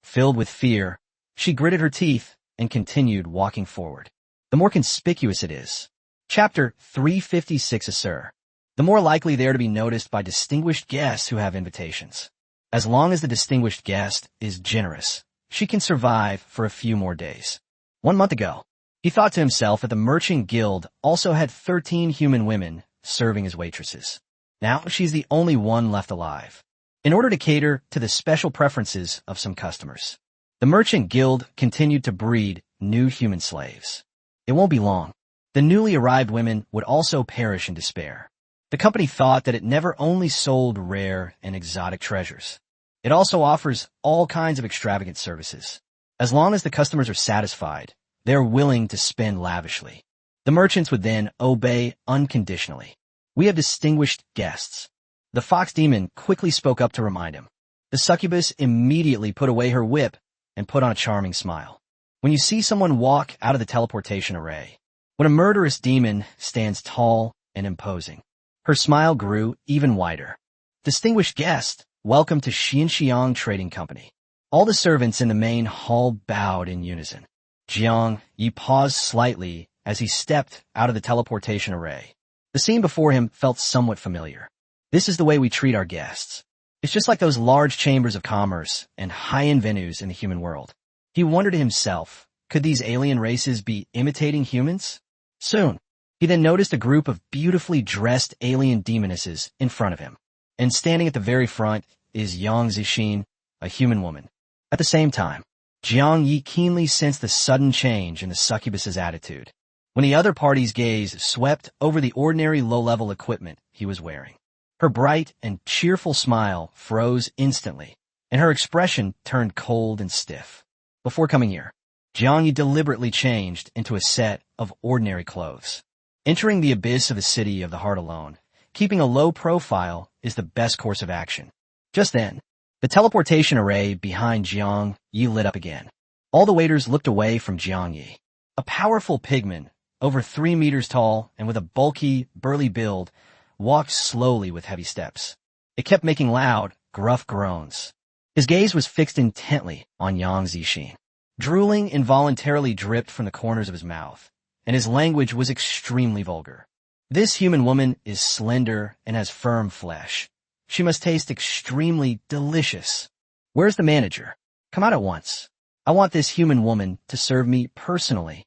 Filled with fear, she gritted her teeth and continued walking forward. The more conspicuous it is. Chapter 356 Assur. The more likely they are to be noticed by distinguished guests who have invitations. As long as the distinguished guest is generous, she can survive for a few more days. 1 month ago, he thought to himself that the merchant guild also had 13 human women serving as waitresses. Now she's the only one left alive. In order to cater to the special preferences of some customers, the merchant guild continued to breed new human slaves. It won't be long. The newly arrived women would also perish in despair. The company thought that it never only sold rare and exotic treasures. It also offers all kinds of extravagant services. As long as the customers are satisfied, they are willing to spend lavishly. The merchants would then obey unconditionally. We have distinguished guests. The fox demon quickly spoke up to remind him. The succubus immediately put away her whip and put on a charming smile. When you see someone walk out of the teleportation array, when a murderous demon stands tall and imposing, her smile grew even wider. Distinguished guest, welcome to Xinjiang Trading Company. All the servants in the main hall bowed in unison. Jiang Yi paused slightly as he stepped out of the teleportation array. The scene before him felt somewhat familiar. This is the way we treat our guests. It's just like those large chambers of commerce and high-end venues in the human world. He wondered to himself, could these alien races be imitating humans? Soon, he then noticed a group of beautifully dressed alien demonesses in front of him. And standing at the very front is Yang Zixin, a human woman. At the same time, Jiang Yi keenly sensed the sudden change in the succubus's attitude when the other party's gaze swept over the ordinary low-level equipment he was wearing. Her bright and cheerful smile froze instantly, and her expression turned cold and stiff. Before coming here, Jiang Yi deliberately changed into a set of ordinary clothes. Entering the abyss of the city of the heart alone, keeping a low profile is the best course of action. Just then, the teleportation array behind Jiang Yi lit up again. All the waiters looked away from Jiang Yi. A powerful pigman, over 3 meters tall and with a bulky, burly build, walked slowly with heavy steps. It kept making loud, gruff groans. His gaze was fixed intently on Yang Zixin. Drooling involuntarily dripped from the corners of his mouth, and his language was extremely vulgar. This human woman is slender and has firm flesh. She must taste extremely delicious. Where's the manager? Come out at once. I want this human woman to serve me personally.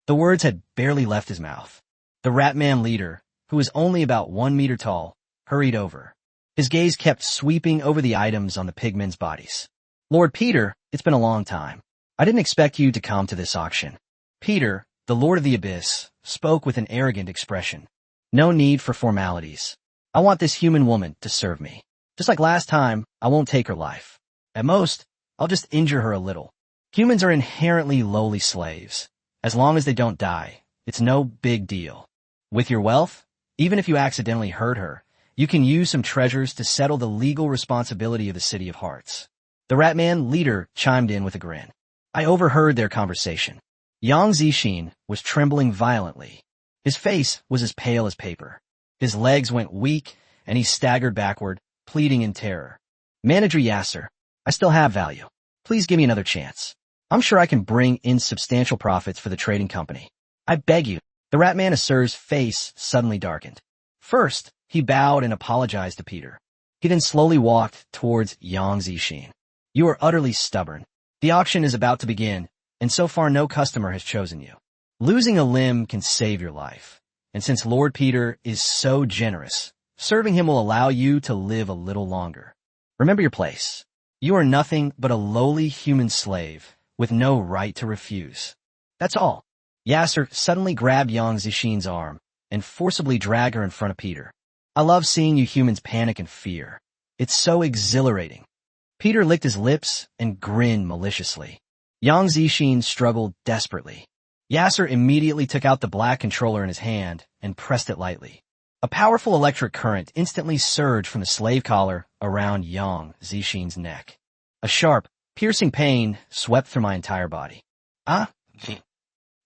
The words had barely left his mouth. The Ratman leader, who was only about 1 meter tall, hurried over. His gaze kept sweeping over the items on the pigmen's bodies. Lord Peter, it's been a long time. I didn't expect you to come to this auction. Peter, the Lord of the Abyss, spoke with an arrogant expression. No need for formalities. I want this human woman to serve me. Just like last time, I won't take her life. At most, I'll just injure her a little. Humans are inherently lowly slaves. As long as they don't die, it's no big deal. With your wealth, even if you accidentally hurt her, you can use some treasures to settle the legal responsibility of the City of Hearts. The Ratman leader chimed in with a grin. I overheard their conversation. Yang Zixin was trembling violently. His face was as pale as paper. His legs went weak, and he staggered backward, pleading in terror. Manager Yasser, I still have value. Please give me another chance. I'm sure I can bring in substantial profits for the trading company. I beg you. The Ratman Assur's face suddenly darkened. First, he bowed and apologized to Peter. He then slowly walked towards Yang Zixin. You are utterly stubborn. The auction is about to begin, and so far no customer has chosen you. Losing a limb can save your life. And since Lord Peter is so generous, serving him will allow you to live a little longer. Remember your place. You are nothing but a lowly human slave with no right to refuse. That's all. Yasser suddenly grabbed Yang Zixin's arm and forcibly dragged her in front of Peter. I love seeing you humans panic and fear. It's so exhilarating. Peter licked his lips and grinned maliciously. Yang Zixin struggled desperately. Yasser immediately took out the black controller in his hand and pressed it lightly. A powerful electric current instantly surged from the slave collar around Yang Zixin's neck. A sharp, piercing pain swept through my entire body. Ah!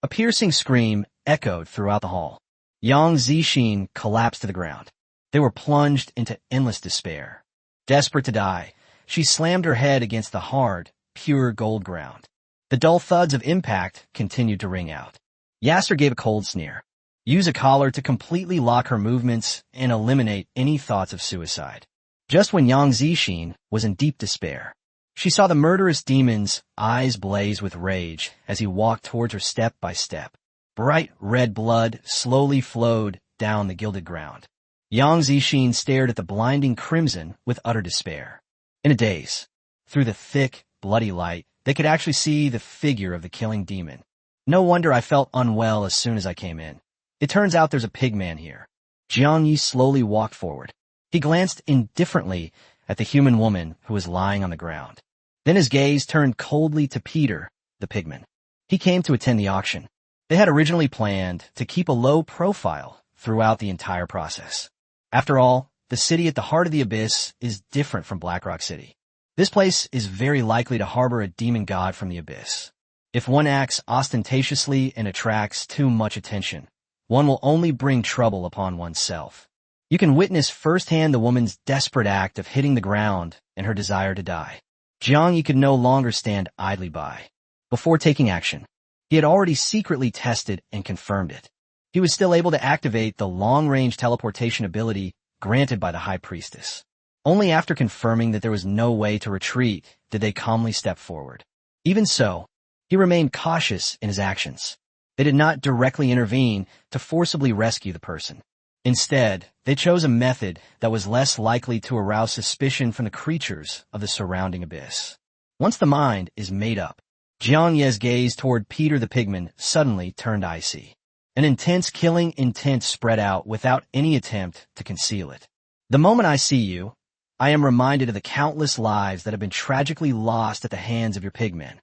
A piercing scream echoed throughout the hall. Yang Zixin collapsed to the ground. They were plunged into endless despair. Desperate to die, she slammed her head against the hard, pure gold ground. The dull thuds of impact continued to ring out. Yasser gave a cold sneer. Use a collar to completely lock her movements and eliminate any thoughts of suicide. Just when Yang Zixin was in deep despair, she saw the murderous demon's eyes blaze with rage as he walked towards her step by step. Bright red blood slowly flowed down the gilded ground. Yang Zixin stared at the blinding crimson with utter despair. In a daze, through the thick, bloody light, they could actually see the figure of the killing demon. No wonder I felt unwell as soon as I came in. It turns out there's a pigman here. Jiang Yi slowly walked forward. He glanced indifferently at the human woman who was lying on the ground. Then his gaze turned coldly to Peter, the pigman. He came to attend the auction. They had originally planned to keep a low profile throughout the entire process. After all, the city at the heart of the abyss is different from Blackrock City. This place is very likely to harbor a demon god from the abyss. If one acts ostentatiously and attracts too much attention, one will only bring trouble upon oneself. You can witness firsthand the woman's desperate act of hitting the ground and her desire to die. Jiang Yi could no longer stand idly by. Before taking action, he had already secretly tested and confirmed it. He was still able to activate the long-range teleportation ability granted by the High Priestess. Only after confirming that there was no way to retreat did they calmly step forward. Even so, he remained cautious in his actions. They did not directly intervene to forcibly rescue the person. Instead, they chose a method that was less likely to arouse suspicion from the creatures of the surrounding abyss. Once the mind is made up, Jiang Ye's gaze toward Peter the Pigman suddenly turned icy. An intense killing intent spread out without any attempt to conceal it. The moment I see you, I am reminded of the countless lives that have been tragically lost at the hands of your pigmen.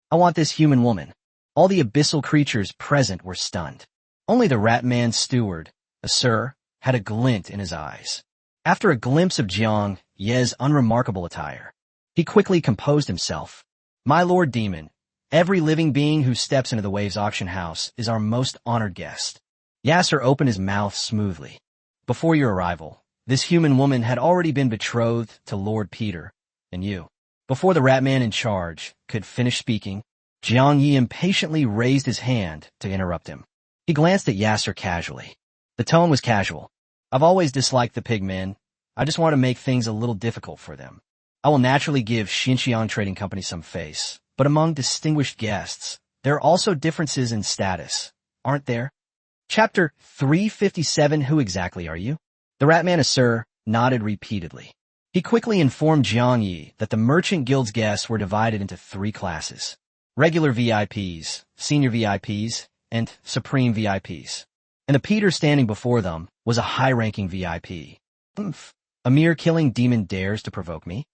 I want this human woman. All the abyssal creatures present were stunned. Only the Ratman's steward, Assur, had a glint in his eyes. After a glimpse of Jiang Ye's unremarkable attire, he quickly composed himself. My Lord Demon, every living being who steps into the Waves auction house is our most honored guest. Yasser opened his mouth smoothly. Before your arrival, this human woman had already been betrothed to Lord Peter and you. Before the Ratman in charge could finish speaking, Jiang Yi impatiently raised his hand to interrupt him. He glanced at Yasser casually. The tone was casual. I've always disliked the pigmen. I just want to make things a little difficult for them. I will naturally give Xinjiang Trading Company some face, but among distinguished guests, there are also differences in status, aren't there? Chapter 357. Who exactly are you? The Ratman Assur nodded repeatedly. He quickly informed Jiang Yi that the Merchant Guild's guests were divided into 3 classes. Regular VIPs, Senior VIPs, and Supreme VIPs. And the Peter standing before them was a high-ranking VIP. A mere killing demon dares to provoke me?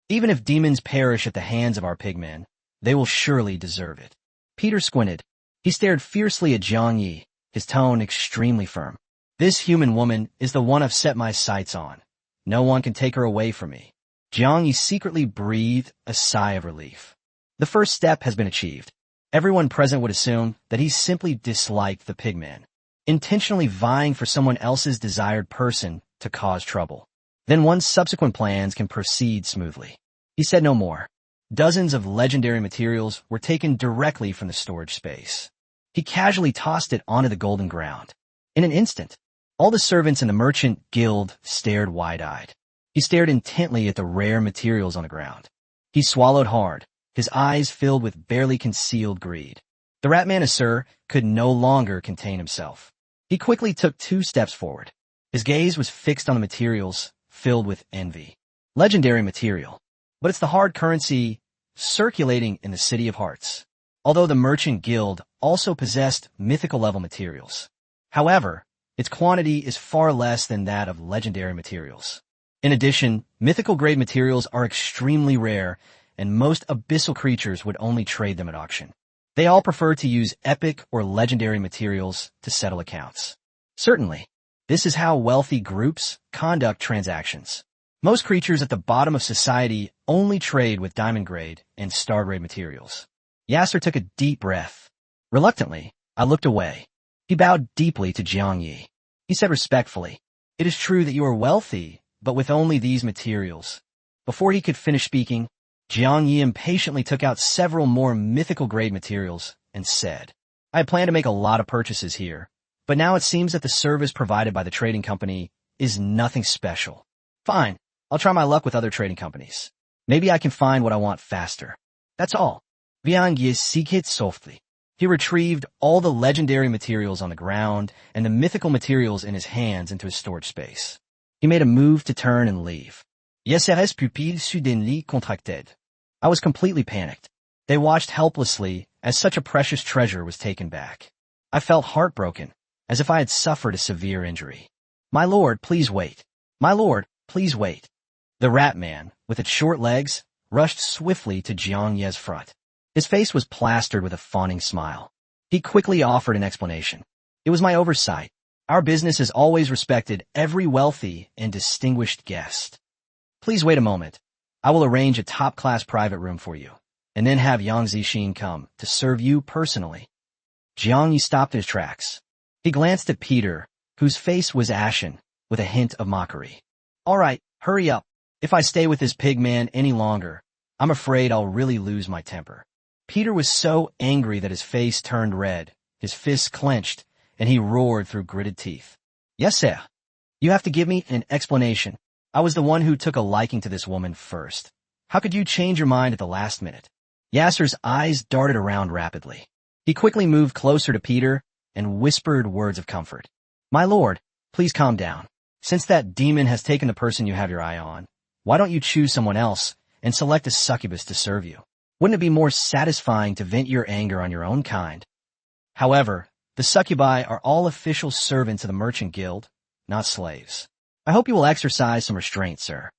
Even if demons perish at the hands of our pigmen, they will surely deserve it. Peter squinted. He stared fiercely at Jiang Yi, his tone extremely firm. This human woman is the one I've set my sights on. No one can take her away from me. Jiang Yi secretly breathed a sigh of relief. The first step has been achieved. Everyone present would assume that he simply disliked the pigman, intentionally vying for someone else's desired person to cause trouble. Then one's subsequent plans can proceed smoothly. He said no more. Dozens of legendary materials were taken directly from the storage space. He casually tossed it onto the golden ground. In an instant, all the servants in the merchant guild stared wide-eyed. He stared intently at the rare materials on the ground. He swallowed hard, his eyes filled with barely concealed greed. The Ratman Sir could no longer contain himself. He quickly took 2 steps forward. His gaze was fixed on the materials, filled with envy. Legendary material. But it's the hard currency circulating in the City of Hearts. Although the Merchant Guild also possessed mythical-level materials. However, its quantity is far less than that of legendary materials. In addition, mythical-grade materials are extremely rare, and most abyssal creatures would only trade them at auction. They all prefer to use epic or legendary materials to settle accounts. Certainly, this is how wealthy groups conduct transactions. Most creatures at the bottom of society only trade with diamond-grade and star-grade materials. Yasser took a deep breath. Reluctantly, I looked away. He bowed deeply to Jiang Yi. He said respectfully, "It is true that you are wealthy, but with only these materials." Before he could finish speaking, Jiang Yi impatiently took out several more mythical-grade materials and said, "I had planned to make a lot of purchases here, but now it seems that the service provided by the trading company is nothing special. Fine, I'll try my luck with other trading companies. Maybe I can find what I want faster. That's all." Jiang Yi sighed softly. He retrieved all the legendary materials on the ground and the mythical materials in his hands into his storage space. He made a move to turn and leave. Yasser's pupilles soudainement contracted. I was completely panicked. They watched helplessly as such a precious treasure was taken back. I felt heartbroken, as if I had suffered a severe injury. "My lord, please wait. My lord, please wait." The rat man, with its short legs, rushed swiftly to Jiang Yi's front. His face was plastered with a fawning smile. He quickly offered an explanation. "It was my oversight. Our business has always respected every wealthy and distinguished guest. Please wait a moment. I will arrange a top-class private room for you, and then have Yang Zixin come to serve you personally." Jiang Yi stopped in his tracks. He glanced at Peter, whose face was ashen, with a hint of mockery. "All right, hurry up. If I stay with this pig man any longer, I'm afraid I'll really lose my temper." Peter was so angry that his face turned red, his fists clenched, and he roared through gritted teeth. "Yes, sir. You have to give me an explanation. I was the one who took a liking to this woman first. How could you change your mind at the last minute?" Yasser's eyes darted around rapidly. He quickly moved closer to Peter and whispered words of comfort. "My lord, please calm down. Since that demon has taken the person you have your eye on, why don't you choose someone else and select a succubus to serve you? Wouldn't it be more satisfying to vent your anger on your own kind? However, the succubi are all official servants of the Merchant Guild, not slaves. I hope you will exercise some restraint, sir.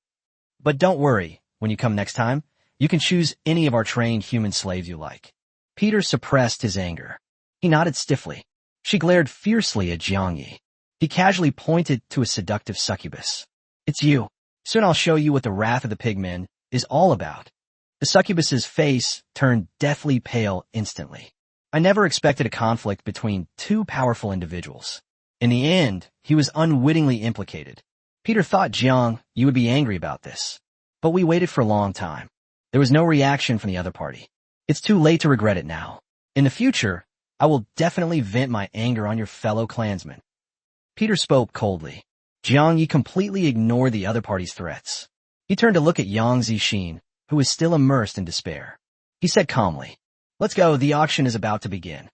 But don't worry, when you come next time, you can choose any of our trained human slaves you like." Peter suppressed his anger. He nodded stiffly. She glared fiercely at Jiang Yi. He casually pointed to a seductive succubus. "It's you. Soon I'll show you what the wrath of the pigmen is all about." The succubus's face turned deathly pale instantly. I never expected a conflict between 2 powerful individuals. In the end, he was unwittingly implicated. Peter thought Jiang Yi would be angry about this. But we waited for a long time. There was no reaction from the other party. It's too late to regret it now. In the future, I will definitely vent my anger on your fellow clansmen. Peter spoke coldly. Jiang Yi completely ignored the other party's threats. He turned to look at Yang Zixin, who was still immersed in despair. He said calmly, "Let's go, the auction is about to begin."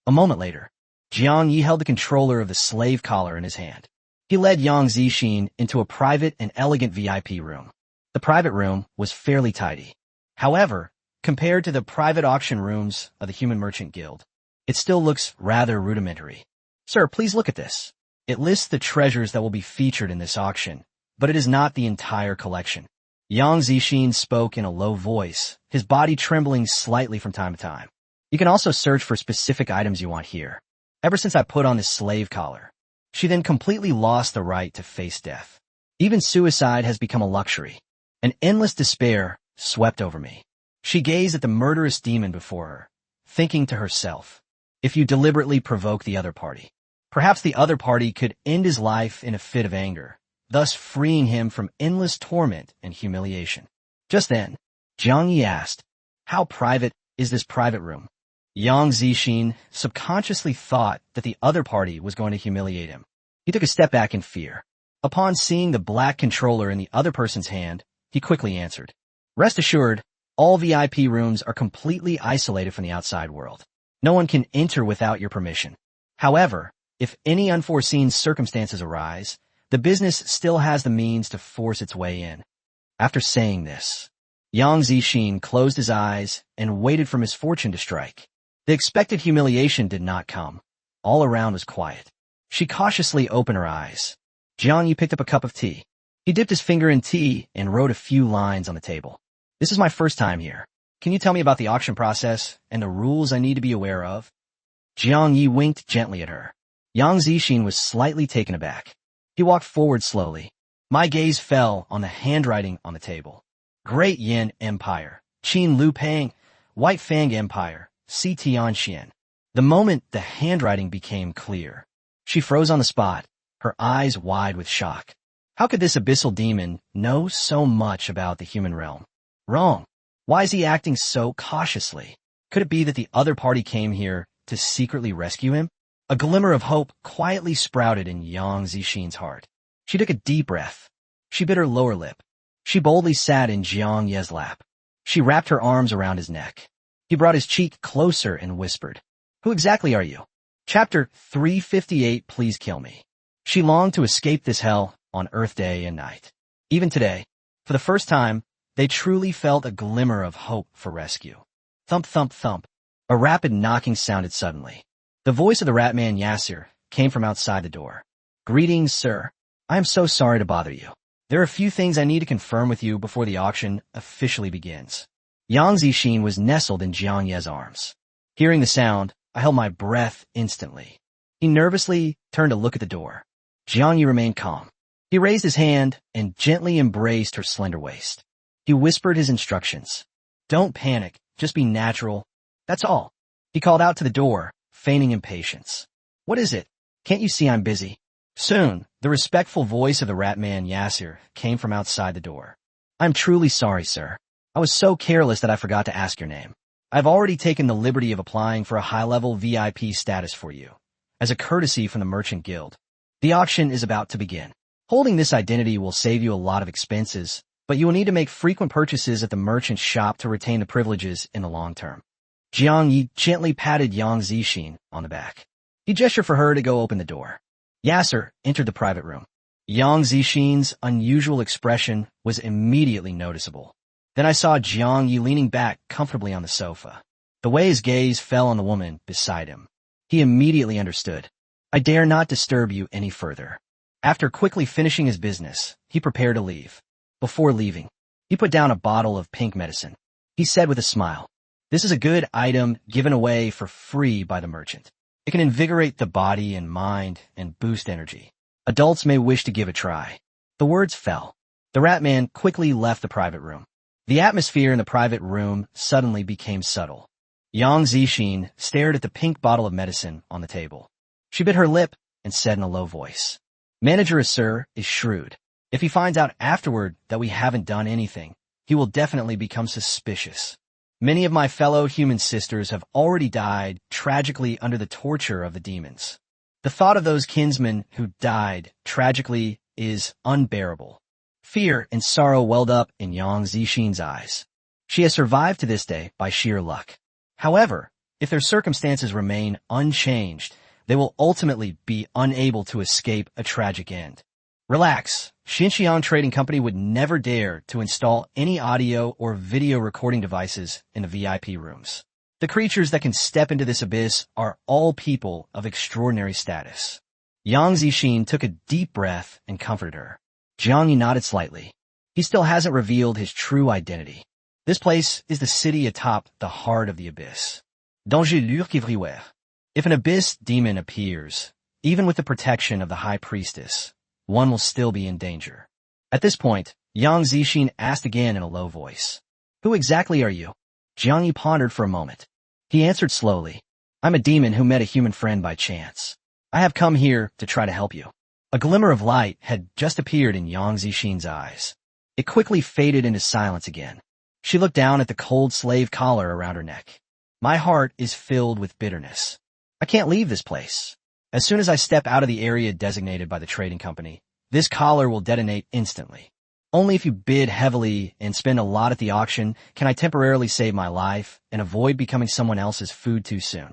A moment later, Jiang Yi held the controller of the slave collar in his hand. He led Yang Zixin into a private and elegant VIP room. The private room was fairly tidy. However, compared to the private auction rooms of the Human Merchant Guild, it still looks rather rudimentary. "Sir, please look at this. It lists the treasures that will be featured in this auction, but it is not the entire collection." Yang Zixin spoke in a low voice, his body trembling slightly from time to time. "You can also search for specific items you want here. Ever since I put on this slave collar." She then completely lost the right to face death. Even suicide has become a luxury. An endless despair swept over me. She gazed at the murderous demon before her, thinking to herself, if you deliberately provoke the other party, perhaps the other party could end his life in a fit of anger, thus freeing him from endless torment and humiliation. Just then, Jiang Yi asked, "How private is this private room?" Yang Zixin subconsciously thought that the other party was going to humiliate him. He took a step back in fear. Upon seeing the black controller in the other person's hand, he quickly answered, "Rest assured, all VIP rooms are completely isolated from the outside world. No one can enter without your permission. However, if any unforeseen circumstances arise, the business still has the means to force its way in." After saying this, Yang Zixin closed his eyes and waited for misfortune to strike. The expected humiliation did not come. All around was quiet. She cautiously opened her eyes. Jiang Yi picked up a cup of tea. He dipped his finger in tea and wrote a few lines on the table. "This is my first time here. Can you tell me about the auction process and the rules I need to be aware of?" Jiang Yi winked gently at her. Yang Zixin was slightly taken aback. He walked forward slowly. My gaze fell on the handwriting on the table. Great Yin Empire, Qin Lu Pang, White Fang Empire, Si Tianxian. The moment the handwriting became clear, she froze on the spot, her eyes wide with shock. How could this abyssal demon know so much about the human realm? Wrong. Why is he acting so cautiously? Could it be that the other party came here to secretly rescue him? A glimmer of hope quietly sprouted in Yang Zixin's heart. She took a deep breath. She bit her lower lip. She boldly sat in Jiang Ye's lap. She wrapped her arms around his neck. He brought his cheek closer and whispered, "Who exactly are you?" Chapter 358, Please Kill Me. She longed to escape this hell on Earth day and night. Even today, for the first time, they truly felt a glimmer of hope for rescue. Thump, thump, thump. A rapid knocking sounded suddenly. The voice of the rat man Yasser came from outside the door. "Greetings, sir. I am so sorry to bother you. There are a few things I need to confirm with you before the auction officially begins." Yang Zixin was nestled in Jiang Ye's arms. Hearing the sound, I held my breath instantly. He nervously turned to look at the door. Jiang Yi remained calm. He raised his hand and gently embraced her slender waist. He whispered his instructions. "Don't panic, just be natural. That's all." He called out to the door, feigning impatience. "What is it? Can't you see I'm busy?" Soon, the respectful voice of the rat man Yasser came from outside the door. "I'm truly sorry, sir. I was so careless that I forgot to ask your name. I've already taken the liberty of applying for a high-level VIP status for you, as a courtesy from the Merchant Guild. The auction is about to begin. Holding this identity will save you a lot of expenses, but you will need to make frequent purchases at the merchant shop to retain the privileges in the long term." Jiang Yi gently patted Yang Zixin on the back. He gestured for her to go open the door. Yasser entered the private room. Yang Zixin's unusual expression was immediately noticeable. Then I saw Jiang Yi leaning back comfortably on the sofa. The way his gaze fell on the woman beside him, he immediately understood. "I dare not disturb you any further." After quickly finishing his business, he prepared to leave. Before leaving, he put down a bottle of pink medicine. He said with a smile, "This is a good item given away for free by the merchant. It can invigorate the body and mind and boost energy. Adults may wish to give a try." The words fell. The rat man quickly left the private room. The atmosphere in the private room suddenly became subtle. Yang Zixin stared at the pink bottle of medicine on the table. She bit her lip and said in a low voice, "Manager Sir is shrewd. If he finds out afterward that we haven't done anything, he will definitely become suspicious. Many of my fellow human sisters have already died tragically under the torture of the demons. The thought of those kinsmen who died tragically is unbearable." Fear and sorrow welled up in Yang Zixin's eyes. She has survived to this day by sheer luck. However, if their circumstances remain unchanged, they will ultimately be unable to escape a tragic end. Relax. Xinxiang Trading Company would never dare to install any audio or video recording devices in the VIP rooms. The creatures that can step into this abyss are all people of extraordinary status. Yang Zixin took a deep breath and comforted her. Jiang Yi nodded slightly. He still hasn't revealed his true identity. This place is the city atop the heart of the abyss. Danger lurk everywhere. If an abyss demon appears, even with the protection of the High Priestess, one will still be in danger. At this point, Yang Zixin asked again in a low voice, "Who exactly are you?" Jiang Yi pondered for a moment. He answered slowly, "I'm a demon who met a human friend by chance. I have come here to try to help you." A glimmer of light had just appeared in Yang Zixin's eyes. It quickly faded into silence again. She looked down at the cold slave collar around her neck. My heart is filled with bitterness. I can't leave this place. As soon as I step out of the area designated by the trading company, this collar will detonate instantly. Only if you bid heavily and spend a lot at the auction can I temporarily save my life and avoid becoming someone else's food too soon.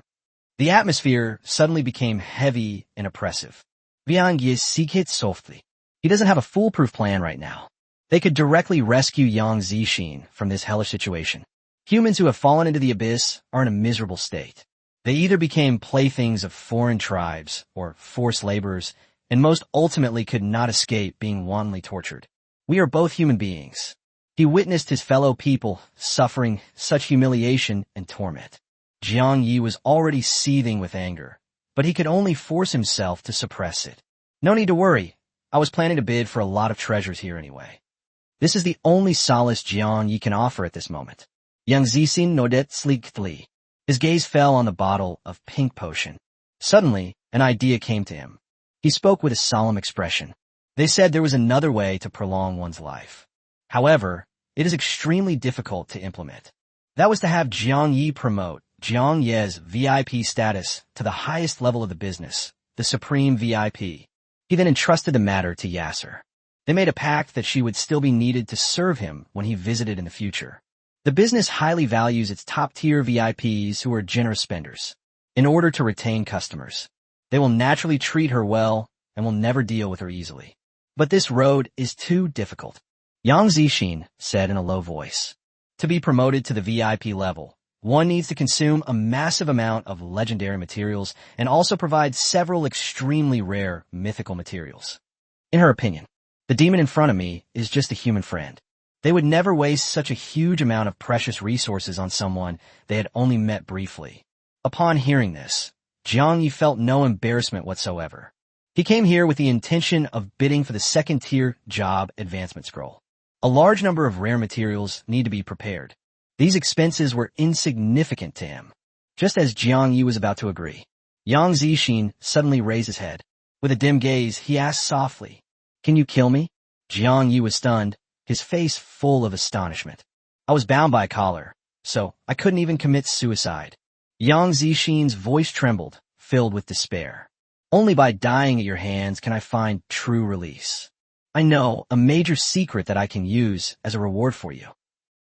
The atmosphere suddenly became heavy and oppressive. Viang Yi seek softly. He doesn't have a foolproof plan right now. They could directly rescue Yang Zixin from this hellish situation. Humans who have fallen into the abyss are in a miserable state. They either became playthings of foreign tribes or forced laborers, and most ultimately could not escape being wantonly tortured. We are both human beings. He witnessed his fellow people suffering such humiliation and torment. Jiang Yi was already seething with anger, but he could only force himself to suppress it. No need to worry. I was planning to bid for a lot of treasures here anyway. This is the only solace Jiang Yi can offer at this moment. Yang Zixin nodded sleekly. His gaze fell on the bottle of pink potion. Suddenly, an idea came to him. He spoke with a solemn expression. They said there was another way to prolong one's life. However, it is extremely difficult to implement. That was to have Jiang Yi promote Jiang Ye's VIP status to the highest level of the business, the Supreme VIP. He then entrusted the matter to Yasser. They made a pact that she would still be needed to serve him when he visited in the future. The business highly values its top-tier VIPs who are generous spenders. In order to retain customers, they will naturally treat her well and will never deal with her easily. But this road is too difficult. Yang Zixin said in a low voice. To be promoted to the VIP level, one needs to consume a massive amount of legendary materials and also provide several extremely rare mythical materials. In her opinion, the demon in front of me is just a human friend. They would never waste such a huge amount of precious resources on someone they had only met briefly. Upon hearing this, Jiang Yi felt no embarrassment whatsoever. He came here with the intention of bidding for the second-tier job advancement scroll. A large number of rare materials need to be prepared. These expenses were insignificant to him. Just as Jiang Yi was about to agree, Yang Zixin suddenly raised his head. With a dim gaze, he asked softly, "Can you kill me?" Jiang Yi was stunned, his face full of astonishment. I was bound by a collar, so I couldn't even commit suicide. Yang Zixin's voice trembled, filled with despair. Only by dying at your hands can I find true release. I know a major secret that I can use as a reward for you.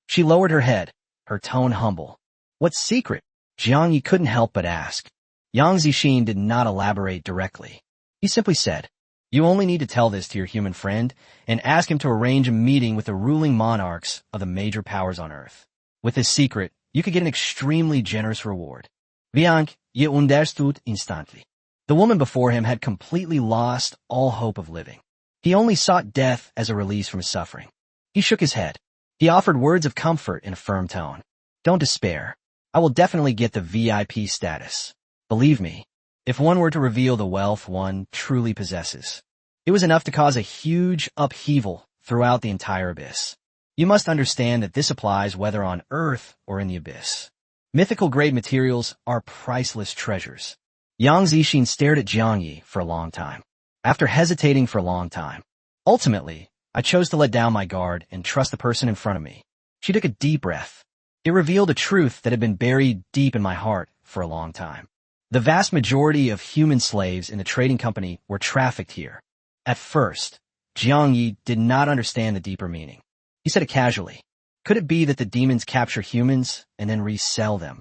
She lowered her head, her tone humble. What secret? Jiang Yi couldn't help but ask. Yang Zixin did not elaborate directly. He simply said, "You only need to tell this to your human friend and ask him to arrange a meeting with the ruling monarchs of the major powers on Earth. With this secret, you could get an extremely generous reward." Viang Yi understood instantly. The woman before him had completely lost all hope of living. He only sought death as a release from his suffering. He shook his head. He offered words of comfort in a firm tone. "Don't despair. I will definitely get the VIP status. Believe me, if one were to reveal the wealth one truly possesses, it was enough to cause a huge upheaval throughout the entire abyss. You must understand that this applies whether on Earth or in the abyss. Mythical-grade materials are priceless treasures." Yang Zixin stared at Jiang Yi for a long time. After hesitating for a long time, ultimately, I chose to let down my guard and trust the person in front of me. She took a deep breath. It revealed a truth that had been buried deep in my heart for a long time. The vast majority of human slaves in the trading company were trafficked here. At first, Jiang Yi did not understand the deeper meaning. He said it casually. Could it be that the demons capture humans and then resell them?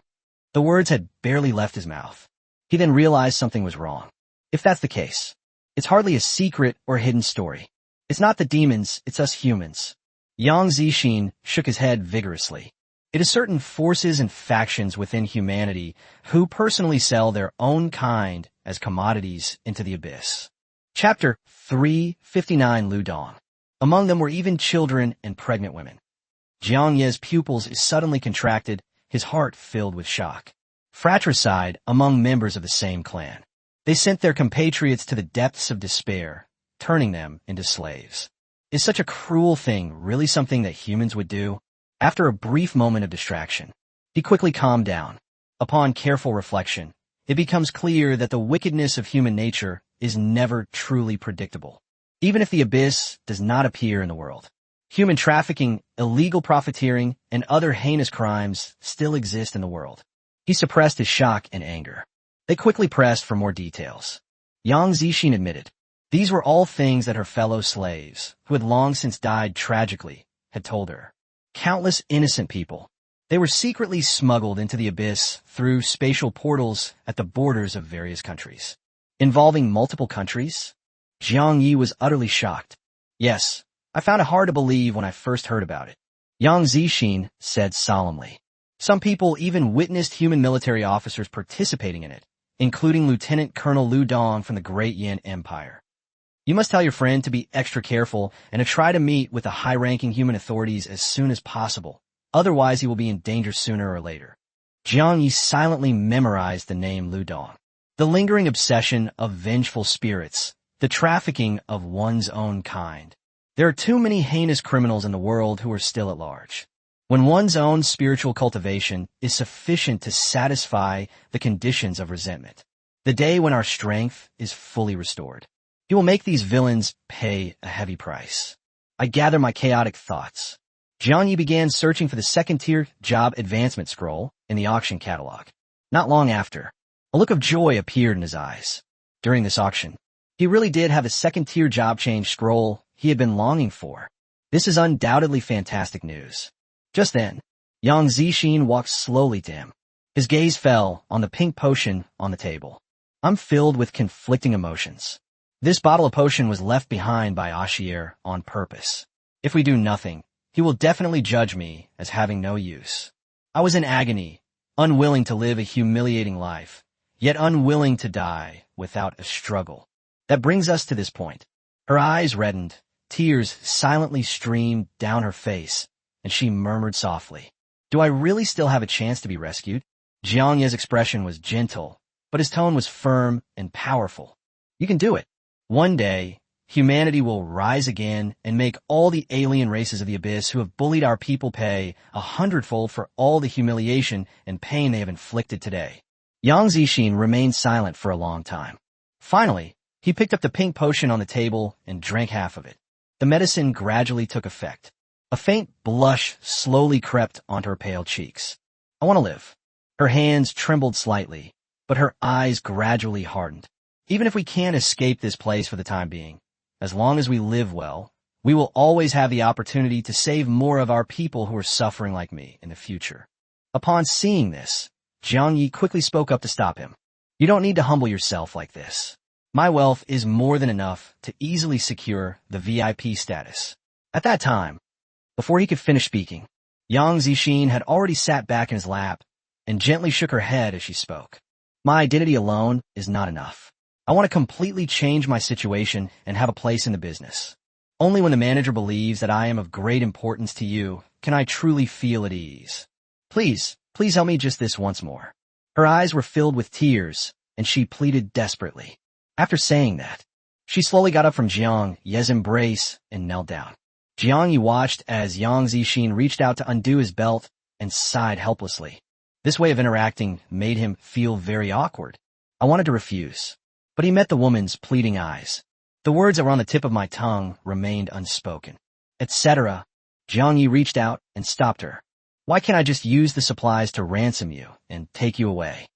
The words had barely left his mouth. He then realized something was wrong. If that's the case, it's hardly a secret or a hidden story. It's not the demons, it's us humans. Yang Zixin shook his head vigorously. It is certain forces and factions within humanity who personally sell their own kind as commodities into the abyss. Chapter 359 Ludong. Among them were even children and pregnant women. Jiang Ye's pupils suddenly contracted, his heart filled with shock. Fratricide among members of the same clan. They sent their compatriots to the depths of despair, turning them into slaves. Is such a cruel thing really something that humans would do? After a brief moment of distraction, he quickly calmed down. Upon careful reflection, it becomes clear that the wickedness of human nature is never truly predictable. Even if the abyss does not appear in the world, human trafficking, illegal profiteering, and other heinous crimes still exist in the world. He suppressed his shock and anger. They quickly pressed for more details. Yang Zixin admitted, these were all things that her fellow slaves, who had long since died tragically, had told her. Countless innocent people. They were secretly smuggled into the abyss through spatial portals at the borders of various countries. Involving multiple countries? Jiang Yi was utterly shocked. Yes, I found it hard to believe when I first heard about it. Yang Zixin said solemnly. Some people even witnessed human military officers participating in it, including Lieutenant Colonel Lu Dong from the Great Yin Empire. You must tell your friend to be extra careful and to try to meet with the high-ranking human authorities as soon as possible. Otherwise, he will be in danger sooner or later. Jiang Yi silently memorized the name Lu Dong. The lingering obsession of vengeful spirits, the trafficking of one's own kind. There are too many heinous criminals in the world who are still at large. When one's own spiritual cultivation is sufficient to satisfy the conditions of resentment, the day when our strength is fully restored, he will make these villains pay a heavy price. I gather my chaotic thoughts. Jiang Yi began searching for the second-tier job advancement scroll in the auction catalog. Not long after, a look of joy appeared in his eyes. During this auction, he really did have the second-tier job change scroll he had been longing for. This is undoubtedly fantastic news. Just then, Yang Zixin walked slowly to him. His gaze fell on the pink potion on the table. I'm filled with conflicting emotions. This bottle of potion was left behind by Ashier on purpose. If we do nothing, he will definitely judge me as having no use. I was in agony, unwilling to live a humiliating life, yet unwilling to die without a struggle. That brings us to this point. Her eyes reddened, tears silently streamed down her face, and she murmured softly, do I really still have a chance to be rescued? Jiang Yi's expression was gentle, but his tone was firm and powerful. You can do it. One day, humanity will rise again and make all the alien races of the abyss who have bullied our people pay 100-fold for all the humiliation and pain they have inflicted today. Yang Zixin remained silent for a long time. Finally, he picked up the pink potion on the table and drank half of it. The medicine gradually took effect. A faint blush slowly crept onto her pale cheeks. I want to live. Her hands trembled slightly, but her eyes gradually hardened. Even if we can't escape this place for the time being, as long as we live well, we will always have the opportunity to save more of our people who are suffering like me in the future. Upon seeing this, Jiang Yi quickly spoke up to stop him. You don't need to humble yourself like this. My wealth is more than enough to easily secure the VIP status. At that time, before he could finish speaking, Yang Zixin had already sat back in his lap and gently shook her head as she spoke. My identity alone is not enough. I want to completely change my situation and have a place in the business. Only when the manager believes that I am of great importance to you can I truly feel at ease. Please help me just this once more. Her eyes were filled with tears, and she pleaded desperately. After saying that, she slowly got up from Jiang Yi's embrace and knelt down. Jiang Yi watched as Yang Zixin reached out to undo his belt and sighed helplessly. This way of interacting made him feel very awkward. I wanted to refuse, but he met the woman's pleading eyes. The words that were on the tip of my tongue remained unspoken. Etc. Jiang Yi reached out and stopped her. Why can't I just use the supplies to ransom you and take you away?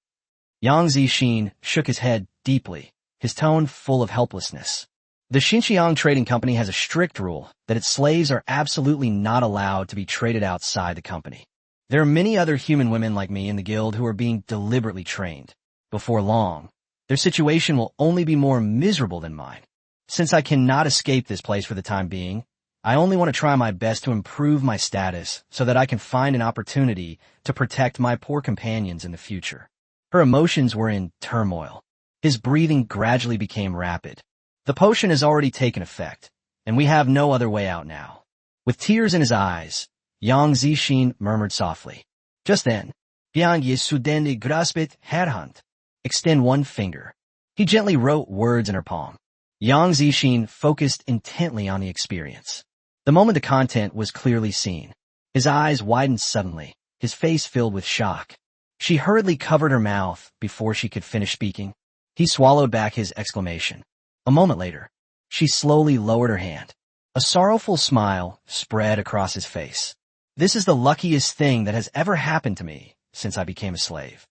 Yang Zixin shook his head deeply, his tone full of helplessness. The Xinjiang Trading Company has a strict rule that its slaves are absolutely not allowed to be traded outside the company. There are many other human women like me in the guild who are being deliberately trained. Before long, their situation will only be more miserable than mine. Since I cannot escape this place for the time being, I only want to try my best to improve my status so that I can find an opportunity to protect my poor companions in the future. Her emotions were in turmoil. His breathing gradually became rapid. The potion has already taken effect, and we have no other way out now. With tears in his eyes, Yang Zixin murmured softly. Just then, Jiang Yi suddenly grasped her hand. Extend one finger. He gently wrote words in her palm. Yang Zixin focused intently on the experience. The moment the content was clearly seen, his eyes widened suddenly, his face filled with shock. She hurriedly covered her mouth before she could finish speaking. He swallowed back his exclamation. A moment later, she slowly lowered her hand. A sorrowful smile spread across his face. This is the luckiest thing that has ever happened to me since I became a slave.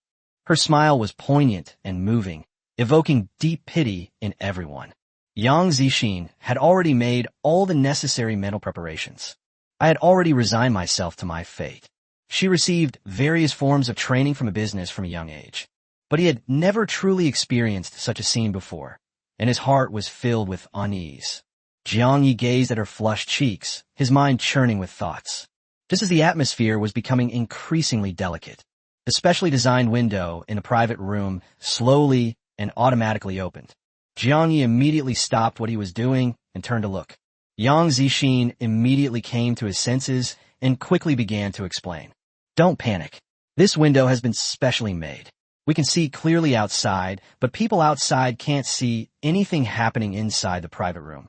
Her smile was poignant and moving, evoking deep pity in everyone. Yang Zixin had already made all the necessary mental preparations. I had already resigned myself to my fate. She received various forms of training from a business from a young age, but he had never truly experienced such a scene before, and his heart was filled with unease. Jiang Yi gazed at her flushed cheeks, his mind churning with thoughts. Just as the atmosphere was becoming increasingly delicate, the specially designed window in the private room slowly and automatically opened. Jiang Yi immediately stopped what he was doing and turned to look. Yang Zixin immediately came to his senses and quickly began to explain. Don't panic. This window has been specially made. We can see clearly outside, but people outside can't see anything happening inside the private room.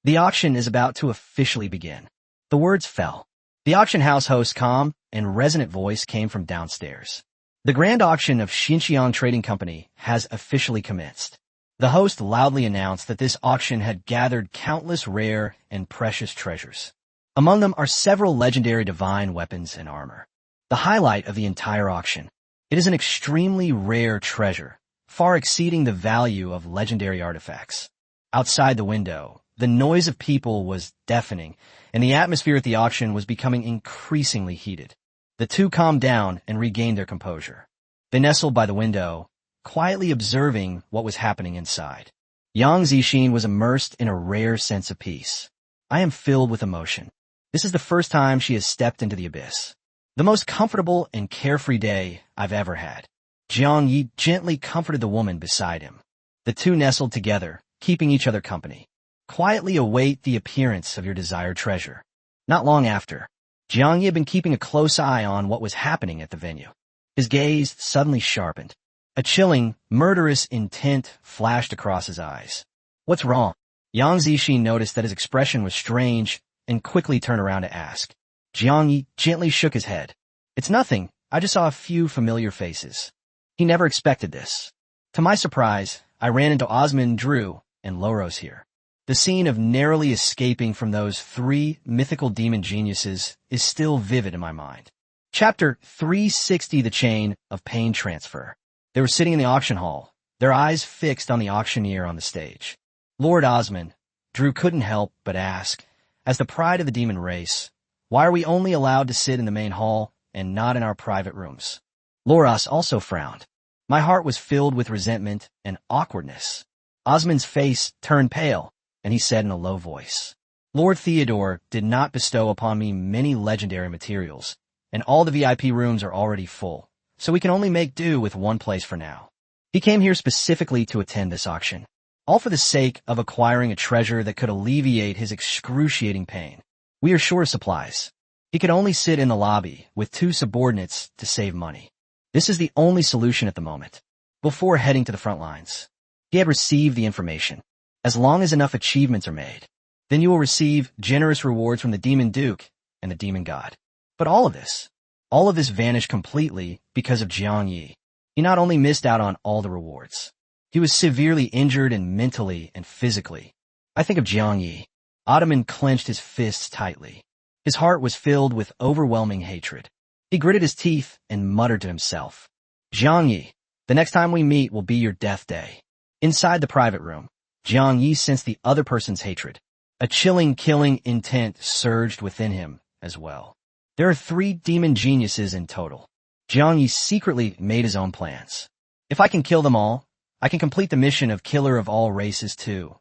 The auction is about to officially begin. The words fell. The auction house host's calm and resonant voice came from downstairs. The grand auction of Xinjiang Trading Company has officially commenced. The host loudly announced that this auction had gathered countless rare and precious treasures. Among them are several legendary divine weapons and armor. The highlight of the entire auction. It is an extremely rare treasure, far exceeding the value of legendary artifacts. Outside the window, the noise of people was deafening, and the atmosphere at the auction was becoming increasingly heated. The two calmed down and regained their composure. They nestled by the window, quietly observing what was happening inside. Yang Zixin was immersed in a rare sense of peace. I am filled with emotion. This is the first time she has stepped into the abyss. The most comfortable and carefree day I've ever had. Jiang Yi gently comforted the woman beside him. The two nestled together, keeping each other company. Quietly await the appearance of your desired treasure. Not long after, Jiang Yi had been keeping a close eye on what was happening at the venue. His gaze suddenly sharpened. A chilling, murderous intent flashed across his eyes. What's wrong? Yang Zixin noticed that his expression was strange and quickly turned around to ask. Jiang Yi gently shook his head. It's nothing. I just saw a few familiar faces. He never expected this. To my surprise, I ran into Osman Drew and Loros here. The scene of narrowly escaping from those three mythical demon geniuses is still vivid in my mind. Chapter 360, The Chain of Pain Transfer. They were sitting in the auction hall, their eyes fixed on the auctioneer on the stage. Lord Osman, Drew couldn't help but ask, as the pride of the demon race, why are we only allowed to sit in the main hall and not in our private rooms? Loros also frowned. My heart was filled with resentment and awkwardness. Osman's face turned pale, and he said in a low voice, Lord Theodore did not bestow upon me many legendary materials, and all the VIP rooms are already full, so we can only make do with one place for now. He came here specifically to attend this auction, all for the sake of acquiring a treasure that could alleviate his excruciating pain. We are short of supplies. He could only sit in the lobby with two subordinates to save money. This is the only solution at the moment. Before heading to the front lines, he had received the information. As long as enough achievements are made, then you will receive generous rewards from the Demon Duke and the Demon God. But all of this vanished completely because of Jiang Yi. He not only missed out on all the rewards, he was severely injured and mentally and physically. I think of Jiang Yi. Ottoman clenched his fists tightly. His heart was filled with overwhelming hatred. He gritted his teeth and muttered to himself, Jiang Yi, the next time we meet will be your death day. Inside the private room, Jiang Yi sensed the other person's hatred. A chilling, killing intent surged within him as well. There are 3 demon geniuses in total. Jiang Yi secretly made his own plans. If I can kill them all, I can complete the mission of Killer of All Races too.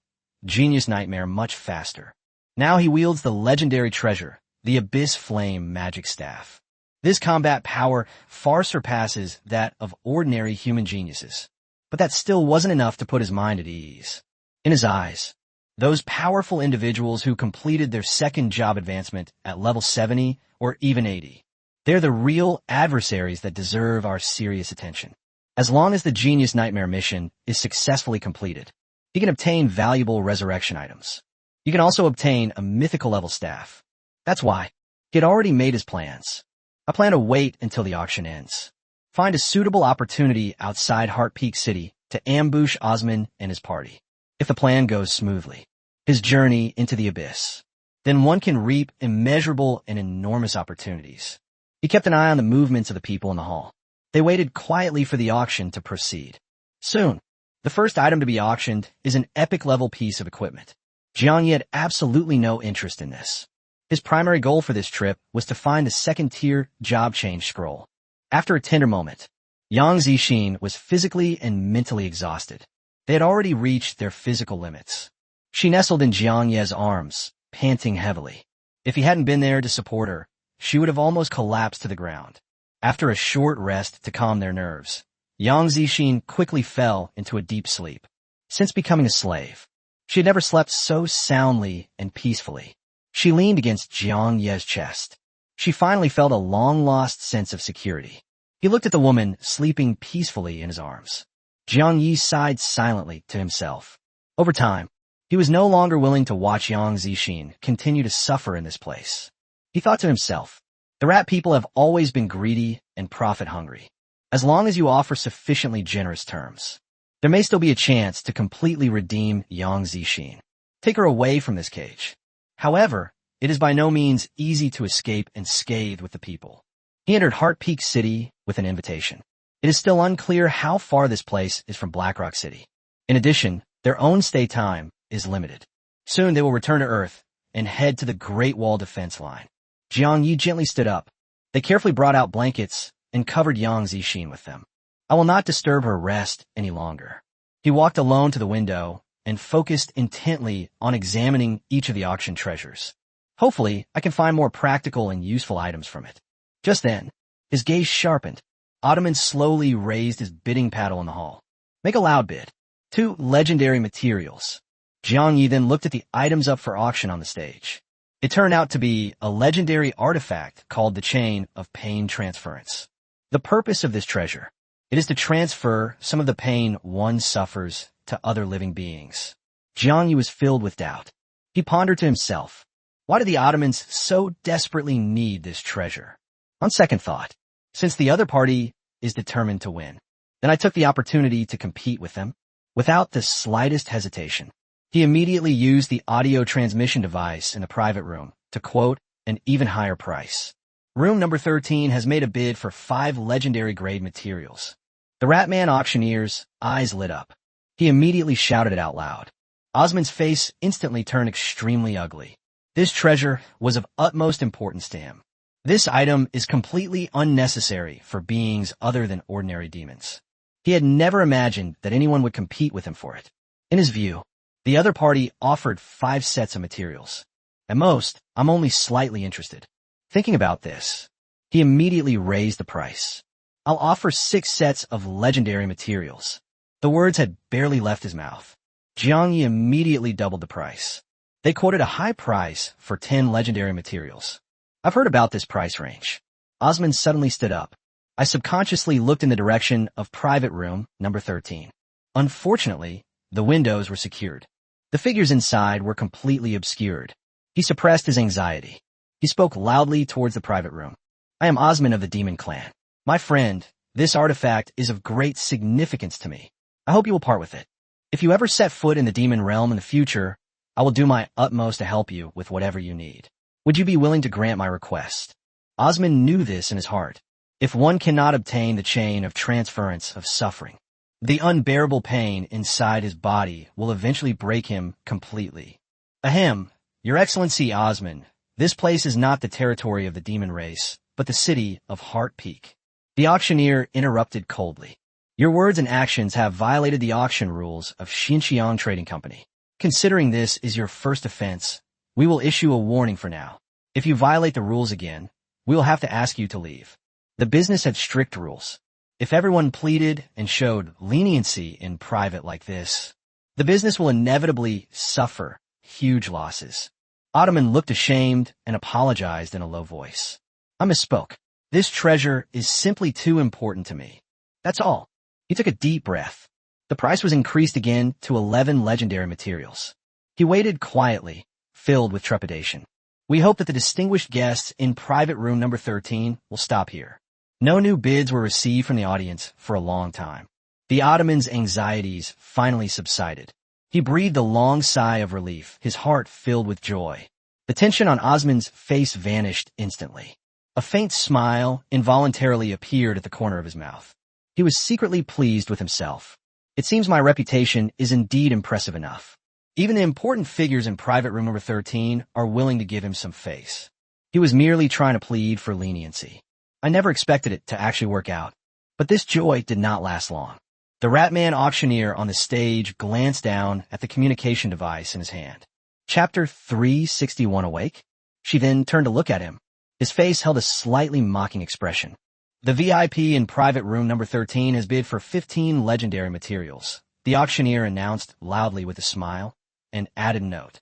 Genius Nightmare much faster. Now he wields the legendary treasure, the Abyss Flame Magic Staff. This combat power far surpasses that of ordinary human geniuses. But that still wasn't enough to put his mind at ease. In his eyes, those powerful individuals who completed their second job advancement at level 70 or even 80. They're the real adversaries that deserve our serious attention. As long as the Genius Nightmare mission is successfully completed, he can obtain valuable resurrection items. You can also obtain a mythical level staff. That's why he had already made his plans. I plan to wait until the auction ends. Find a suitable opportunity outside Heart Peak City to ambush Osman and his party. if the plan goes smoothly, his journey into the abyss. Then one can reap immeasurable and enormous opportunities. He kept an eye on the movements of the people in the hall. They waited quietly for the auction to proceed. Soon, the first item to be auctioned is an epic-level piece of equipment. Jiang Yi had absolutely no interest in this. His primary goal for this trip was to find the second-tier job change scroll. After a tender moment, Yang Zixin was physically and mentally exhausted. They had already reached their physical limits. She nestled in Jiang Ye's arms, panting heavily. If he hadn't been there to support her, she would have almost collapsed to the ground. After a short rest to calm their nerves, Yang Zixin quickly fell into a deep sleep. Since becoming a slave, she had never slept so soundly and peacefully. She leaned against Jiang Ye's chest. She finally felt a long-lost sense of security. He looked at the woman sleeping peacefully in his arms. Jiang Yi sighed silently to himself. Over time, he was no longer willing to watch Yang Zixin continue to suffer in this place. He thought to himself, the rat people have always been greedy and profit-hungry. As long as you offer sufficiently generous terms, there may still be a chance to completely redeem Yang Zixin. Take her away from this cage. However, it is by no means easy to escape unscathed with the people. He entered Heart Peak City with an invitation. It is still unclear how far this place is from Blackrock City. In addition, their own stay time is limited. Soon they will return to Earth and head to the Great Wall defense line. Jiang Yi gently stood up. They carefully brought out blankets and covered Yang Zixin with them. I will not disturb her rest any longer. He walked alone to the window and focused intently on examining each of the auction treasures. Hopefully, I can find more practical and useful items from it. Just then, his gaze sharpened. Ottoman slowly raised his bidding paddle in the hall. Make a loud bid. 2 legendary materials. Jiang Yi then looked at the items up for auction on the stage. It turned out to be a legendary artifact called the Chain of Pain Transference. The purpose of this treasure, it is to transfer some of the pain one suffers to other living beings. Jiang Yi was filled with doubt. He pondered to himself, why do the Ottomans so desperately need this treasure? On second thought, since the other party is determined to win, then I took the opportunity to compete with them. Without the slightest hesitation, he immediately used the audio transmission device in the private room to quote an even higher price. Room number 13 has made a bid for 5 legendary grade materials. The Ratman auctioneer's eyes lit up. He immediately shouted it out loud. Osman's face instantly turned extremely ugly. This treasure was of utmost importance to him. This item is completely unnecessary for beings other than ordinary demons. He had never imagined that anyone would compete with him for it. In his view, the other party offered 5 sets of materials. At most, I'm only slightly interested. Thinking about this, he immediately raised the price. I'll offer 6 sets of legendary materials. The words had barely left his mouth. Jiang Yi immediately doubled the price. They quoted a high price for 10 legendary materials. I've heard about this price range. Osman suddenly stood up. I subconsciously looked in the direction of private room number 13. Unfortunately, the windows were secured. The figures inside were completely obscured. He suppressed his anxiety. He spoke loudly towards the private room. I am Osman of the Demon Clan. My friend, this artifact is of great significance to me. I hope you will part with it. If you ever set foot in the demon realm in the future, I will do my utmost to help you with whatever you need. Would you be willing to grant my request? Osman knew this in his heart. If one cannot obtain the chain of transference of suffering, the unbearable pain inside his body will eventually break him completely. Ahem, Your Excellency Osman, this place is not the territory of the demon race, but the city of Heart Peak. The auctioneer interrupted coldly. Your words and actions have violated the auction rules of Xinjiang Trading Company. Considering this is your first offense, we will issue a warning for now. If you violate the rules again, we will have to ask you to leave. The business had strict rules. If everyone pleaded and showed leniency in private like this, the business will inevitably suffer huge losses. Ottoman looked ashamed and apologized in a low voice. I misspoke. This treasure is simply too important to me. That's all. He took a deep breath. The price was increased again to 11 legendary materials. He waited quietly, filled with trepidation. We hope that the distinguished guests in private room number 13 will stop here. No new bids were received from the audience for a long time. The Ottoman's anxieties finally subsided. He breathed a long sigh of relief, his heart filled with joy. The tension on Osman's face vanished instantly. A faint smile involuntarily appeared at the corner of his mouth. He was secretly pleased with himself. It seems my reputation is indeed impressive enough. Even the important figures in private room number 13 are willing to give him some face. He was merely trying to plead for leniency. I never expected it to actually work out. But this joy did not last long. The Ratman auctioneer on the stage glanced down at the communication device in his hand. Chapter 361 awake? She then turned to look at him. His face held a slightly mocking expression. The VIP in private room number 13 has bid for 15 legendary materials, the auctioneer announced loudly with a smile, and added note.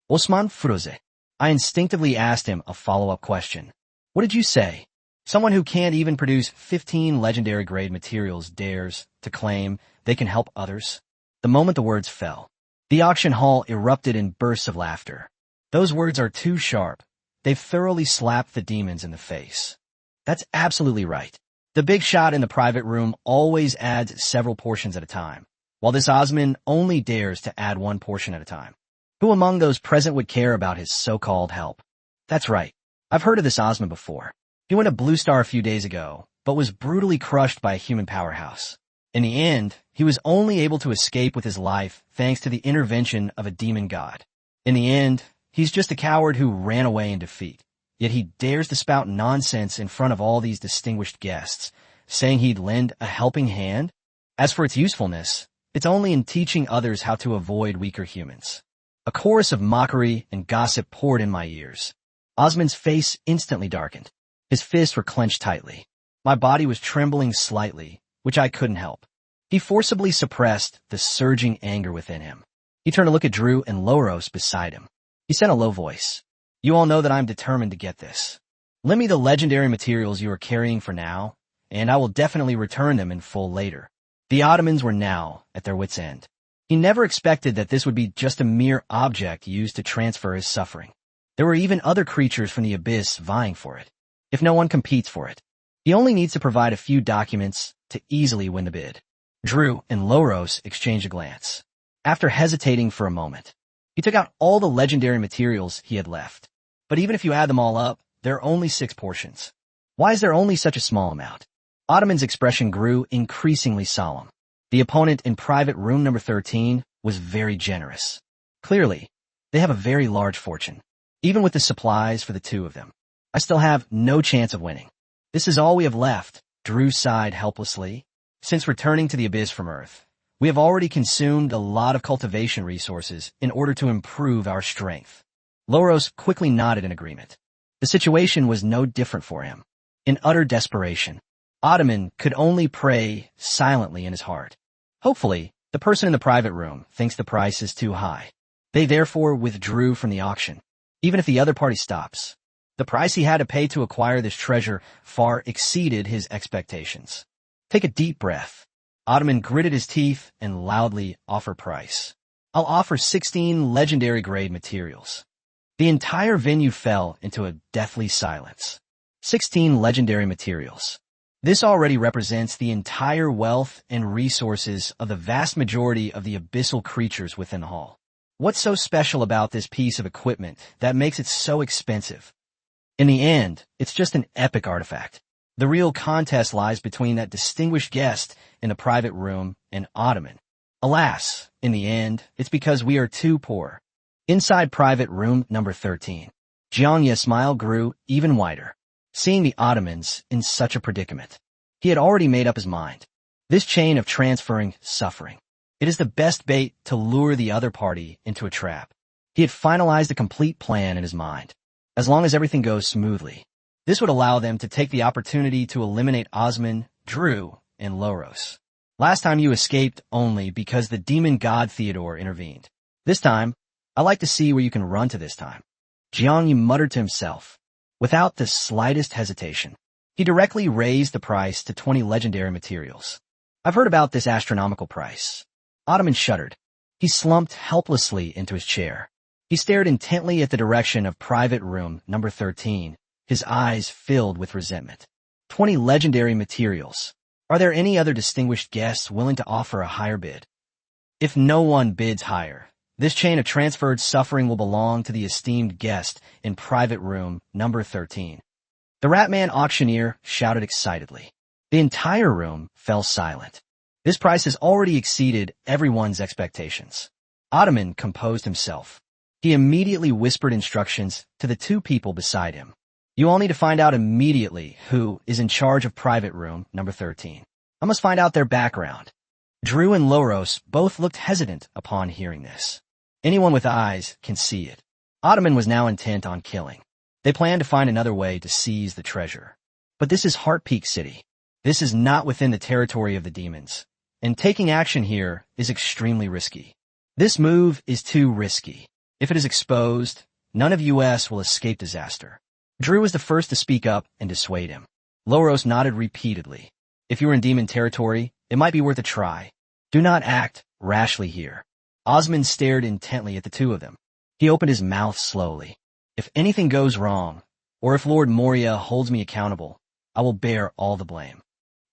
Osman Furoze. I instinctively asked him a follow-up question. What did you say? Someone who can't even produce 15 legendary grade materials dares to claim they can help others? The moment the words fell, the auction hall erupted in bursts of laughter. Those words are too sharp. They've thoroughly slapped the demons in the face. That's absolutely right. The big shot in the private room always adds several portions at a time, while this Osman only dares to add one portion at a time. Who among those present would care about his so-called help? That's right. I've heard of this Osman before. He went to Blue Star a few days ago, but was brutally crushed by a human powerhouse. In the end, he was only able to escape with his life thanks to the intervention of a demon god. In the end, he's just a coward who ran away in defeat. Yet he dares to spout nonsense in front of all these distinguished guests, saying he'd lend a helping hand. As for its usefulness, it's only in teaching others how to avoid weaker humans. A chorus of mockery and gossip poured in my ears. Osman's face instantly darkened. His fists were clenched tightly. My body was trembling slightly, which I couldn't help. He forcibly suppressed the surging anger within him. He turned to look at Drew and Loros beside him. He said in a low voice, You all know that I'm determined to get this. Lend me the legendary materials you are carrying for now, and I will definitely return them in full later. The Ottomans were now at their wits' end. He never expected that this would be just a mere object used to transfer his suffering. There were even other creatures from the abyss vying for it. If no one competes for it, he only needs to provide a few documents to easily win the bid. Drew and Loros exchanged a glance. After hesitating for a moment, he took out all the legendary materials he had left. But even if you add them all up, there are only 6 portions. Why is there only such a small amount? Ottoman's expression grew increasingly solemn. The opponent in private room number 13 was very generous. Clearly, they have a very large fortune. Even with the supplies for the two of them, I still have no chance of winning. This is all we have left, Drew sighed helplessly. Since returning to the abyss from Earth, we have already consumed a lot of cultivation resources in order to improve our strength. Loros quickly nodded in agreement. The situation was no different for him. In utter desperation, Ottoman could only pray silently in his heart. Hopefully, the person in the private room thinks the price is too high. They therefore withdrew from the auction. Even if the other party stops, the price he had to pay to acquire this treasure far exceeded his expectations. Take a deep breath. Ottoman gritted his teeth and loudly offered price. I'll offer 16 legendary grade materials. The entire venue fell into a deathly silence. 16 legendary materials. This already represents the entire wealth and resources of the vast majority of the abyssal creatures within the hall. What's so special about this piece of equipment that makes it so expensive? In the end, it's just an epic artifact. The real contest lies between that distinguished guest in the private room and Ottoman. Alas, in the end, it's because we are too poor. Inside private room number 13, Jiangya's smile grew even wider, seeing the Ottomans in such a predicament. He had already made up his mind. This chain of transferring suffering. It is the best bait to lure the other party into a trap. He had finalized a complete plan in his mind. As long as everything goes smoothly, this would allow them to take the opportunity to eliminate Osman, Drew, and Loros. Last time you escaped only because the demon god Theodore intervened. This time, I like to see where you can run to this time. Jiang Yi muttered to himself. Without the slightest hesitation, he directly raised the price to 20 legendary materials. I've heard about this astronomical price. Ottoman shuddered. He slumped helplessly into his chair. He stared intently at the direction of private room number 13, his eyes filled with resentment. 20 legendary materials. Are there any other distinguished guests willing to offer a higher bid? If no one bids higher, this chain of transferred suffering will belong to the esteemed guest in private room number 13. The Ratman auctioneer shouted excitedly. The entire room fell silent. This price has already exceeded everyone's expectations. Ottoman composed himself. He immediately whispered instructions to the two people beside him. You all need to find out immediately who is in charge of private room number 13. I must find out their background. Drew and Loros both looked hesitant upon hearing this. Anyone with eyes can see it. Ottoman was now intent on killing. They planned to find another way to seize the treasure. But this is Heart Peak City. This is not within the territory of the demons, and taking action here is extremely risky. This move is too risky. If it is exposed, none of US will escape disaster. Drew was the first to speak up and dissuade him. Loros nodded repeatedly. If you were in demon territory, it might be worth a try. Do not act rashly here. Osmond stared intently at the two of them. He opened his mouth slowly. If anything goes wrong, or if Lord Moria holds me accountable, I will bear all the blame.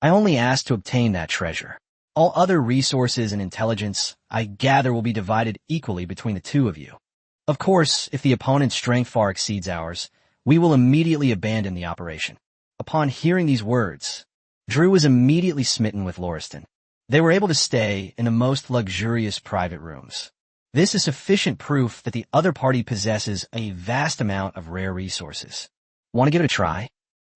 I only asked to obtain that treasure. All other resources and intelligence, I gather, will be divided equally between the two of you. Of course, if the opponent's strength far exceeds ours, we will immediately abandon the operation. Upon hearing these words, Drew was immediately smitten with Lauriston. They were able to stay in the most luxurious private rooms. This is sufficient proof that the other party possesses a vast amount of rare resources. Want to give it a try?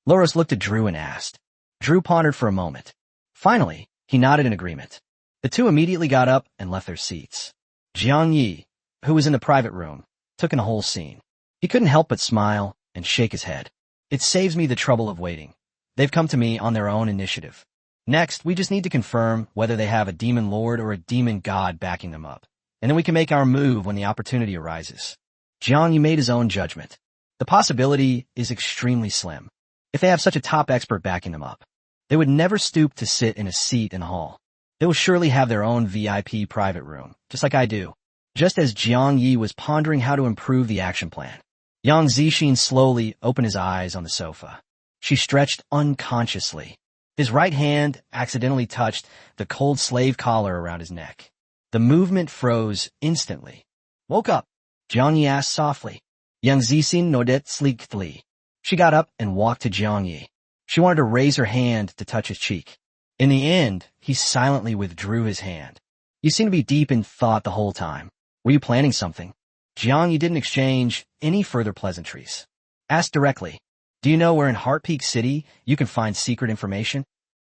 Loros looked at Drew and asked. Drew pondered for a moment. Finally, he nodded in agreement. The two immediately got up and left their seats. Jiang Yi, who was in the private room, took in the whole scene. He couldn't help but smile and shake his head. It saves me the trouble of waiting. They've come to me on their own initiative. Next, we just need to confirm whether they have a demon lord or a demon god backing them up. And then we can make our move when the opportunity arises. Jiang Yi made his own judgment. The possibility is extremely slim. If they have such a top expert backing them up, they would never stoop to sit in a seat in the hall. They will surely have their own VIP private room, just like I do. Just as Jiang Yi was pondering how to improve the action plan, Yang Zixin slowly opened his eyes on the sofa. She stretched unconsciously. His right hand accidentally touched the cold slave collar around his neck. The movement froze instantly. Woke up? Jiang Yi asked softly. Yang Zixin nodded sleekly. She got up and walked to Jiang Yi. She wanted to raise her hand to touch his cheek. In the end, he silently withdrew his hand. You seem to be deep in thought the whole time. Were you planning something? Jiang Yi didn't exchange any further pleasantries. Asked directly. Do you know where in Heart Peak City you can find secret information?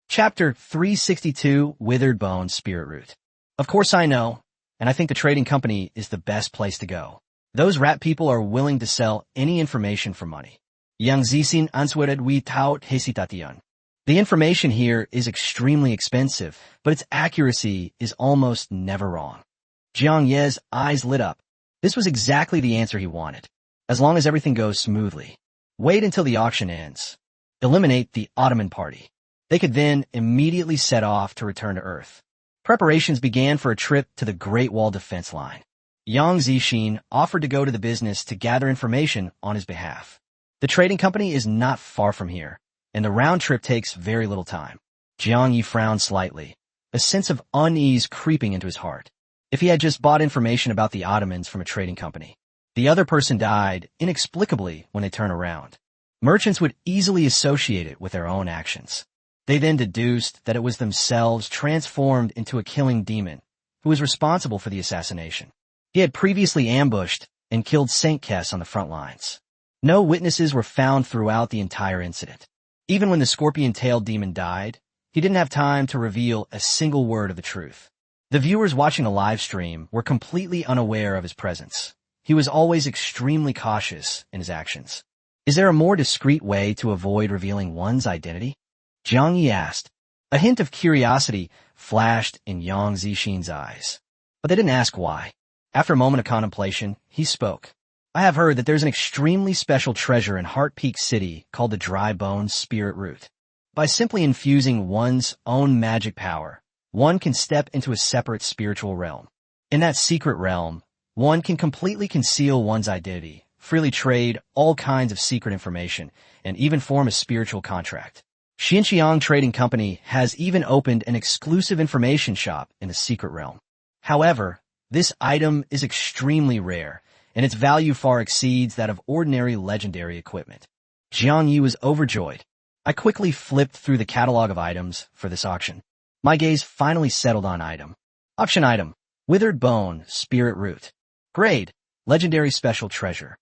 Chapter 362, Withered Bone Spirit Root. Of course I know, and I think the trading company is the best place to go. Those rat people are willing to sell any information for money. Yang Zixin answered without hesitation. The information here is extremely expensive, but its accuracy is almost never wrong. Jiang Ye's eyes lit up. This was exactly the answer he wanted. As long as everything goes smoothly. Wait until the auction ends. Eliminate the Ottoman party. They could then immediately set off to return to Earth. Preparations began for a trip to the Great Wall defense line. Yang Zixin offered to go to the business to gather information on his behalf. The trading company is not far from here, and the round trip takes very little time. Jiang Yi frowned slightly, a sense of unease creeping into his heart. If he had just bought information about the Ottomans from a trading company, the other person died inexplicably when they turn around. Merchants would easily associate it with their own actions. They then deduced that it was themselves transformed into a killing demon who was responsible for the assassination. He had previously ambushed and killed Saint Kess on the front lines. No witnesses were found throughout the entire incident. Even when the scorpion-tailed demon died, he didn't have time to reveal a single word of the truth. The viewers watching the live stream were completely unaware of his presence. He was always extremely cautious in his actions. Is there a more discreet way to avoid revealing one's identity? Jiang Yi asked. A hint of curiosity flashed in Yang Zixin's eyes. But they didn't ask why. After a moment of contemplation, he spoke. I have heard that there's an extremely special treasure in Heart Peak City called the Dry Bone Spirit Root. By simply infusing one's own magic power, one can step into a separate spiritual realm. In that secret realm, one can completely conceal one's identity, freely trade all kinds of secret information, and even form a spiritual contract. Xinjiang Trading Company has even opened an exclusive information shop in the secret realm. However, this item is extremely rare, and its value far exceeds that of ordinary legendary equipment. Jiang Yi was overjoyed. I quickly flipped through the catalog of items for this auction. My gaze finally settled on item. Auction item: Withered Bone, Spirit Root. Grade: Legendary Special Treasure.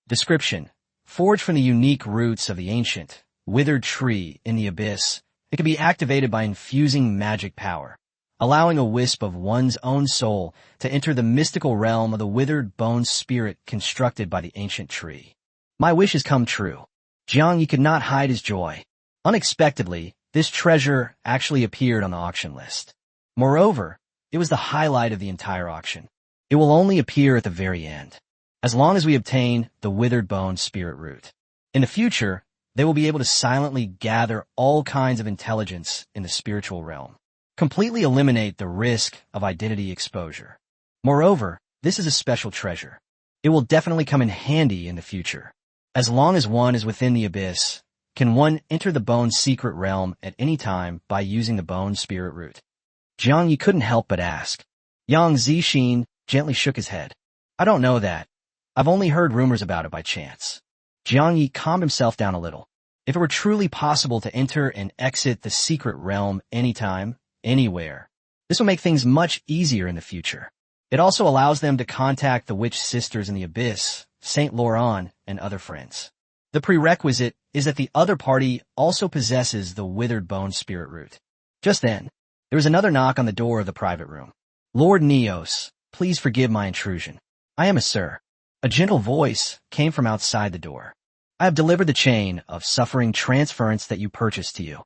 Description: forged from the unique roots of the ancient, withered tree in the abyss, it can be activated by infusing magic power, allowing a wisp of one's own soul to enter the mystical realm of the withered bone spirit constructed by the ancient tree. My wish has come true. Jiang Yi could not hide his joy. Unexpectedly, this treasure actually appeared on the auction list. Moreover, it was the highlight of the entire auction. It will only appear at the very end, as long as we obtain the withered bone spirit root. In the future, they will be able to silently gather all kinds of intelligence in the spiritual realm, completely eliminate the risk of identity exposure. Moreover, this is a special treasure. It will definitely come in handy in the future. As long as one is within the abyss, can one enter the bone's secret realm at any time by using the bone spirit root? Jiang Yi couldn't help but ask. Yang Zixin gently shook his head. I don't know that. I've only heard rumors about it by chance. Jiang Yi calmed himself down a little. If it were truly possible to enter and exit the secret realm anytime, anywhere, this will make things much easier in the future. It also allows them to contact the witch sisters in the abyss, Saint Laurent, and other friends. The prerequisite is that the other party also possesses the withered bone spirit root. Just then, there was another knock on the door of the private room. Lord Neos, please forgive my intrusion. I am a sir. A gentle voice came from outside the door. I have delivered the chain of suffering transference that you purchased to you.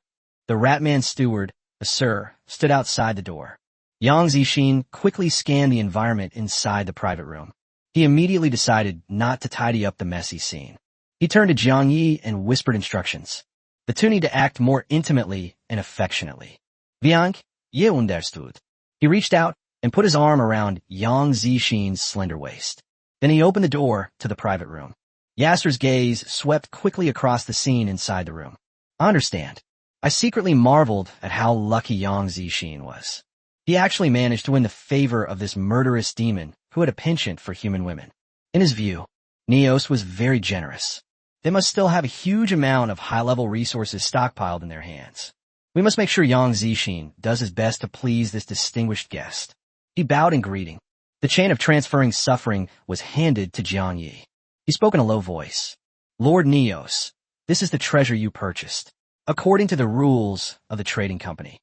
The Ratman steward, a sir, stood outside the door. Yang Zixin quickly scanned the environment inside the private room. He immediately decided not to tidy up the messy scene. He turned to Jiang Yi and whispered instructions. The two need to act more intimately and affectionately. Viank, ye understood. He reached out and put his arm around Yang Zixin's slender waist. Then he opened the door to the private room. Yasser's gaze swept quickly across the scene inside the room. I understand. I secretly marveled at how lucky Yang Zixin was. He actually managed to win the favor of this murderous demon who had a penchant for human women. In his view, Neos was very generous. They must still have a huge amount of high-level resources stockpiled in their hands. We must make sure Yang Zixin does his best to please this distinguished guest. He bowed in greeting. The chain of transferring suffering was handed to Jiang Yi. He spoke in a low voice. Lord Neos, this is the treasure you purchased, according to the rules of the trading company.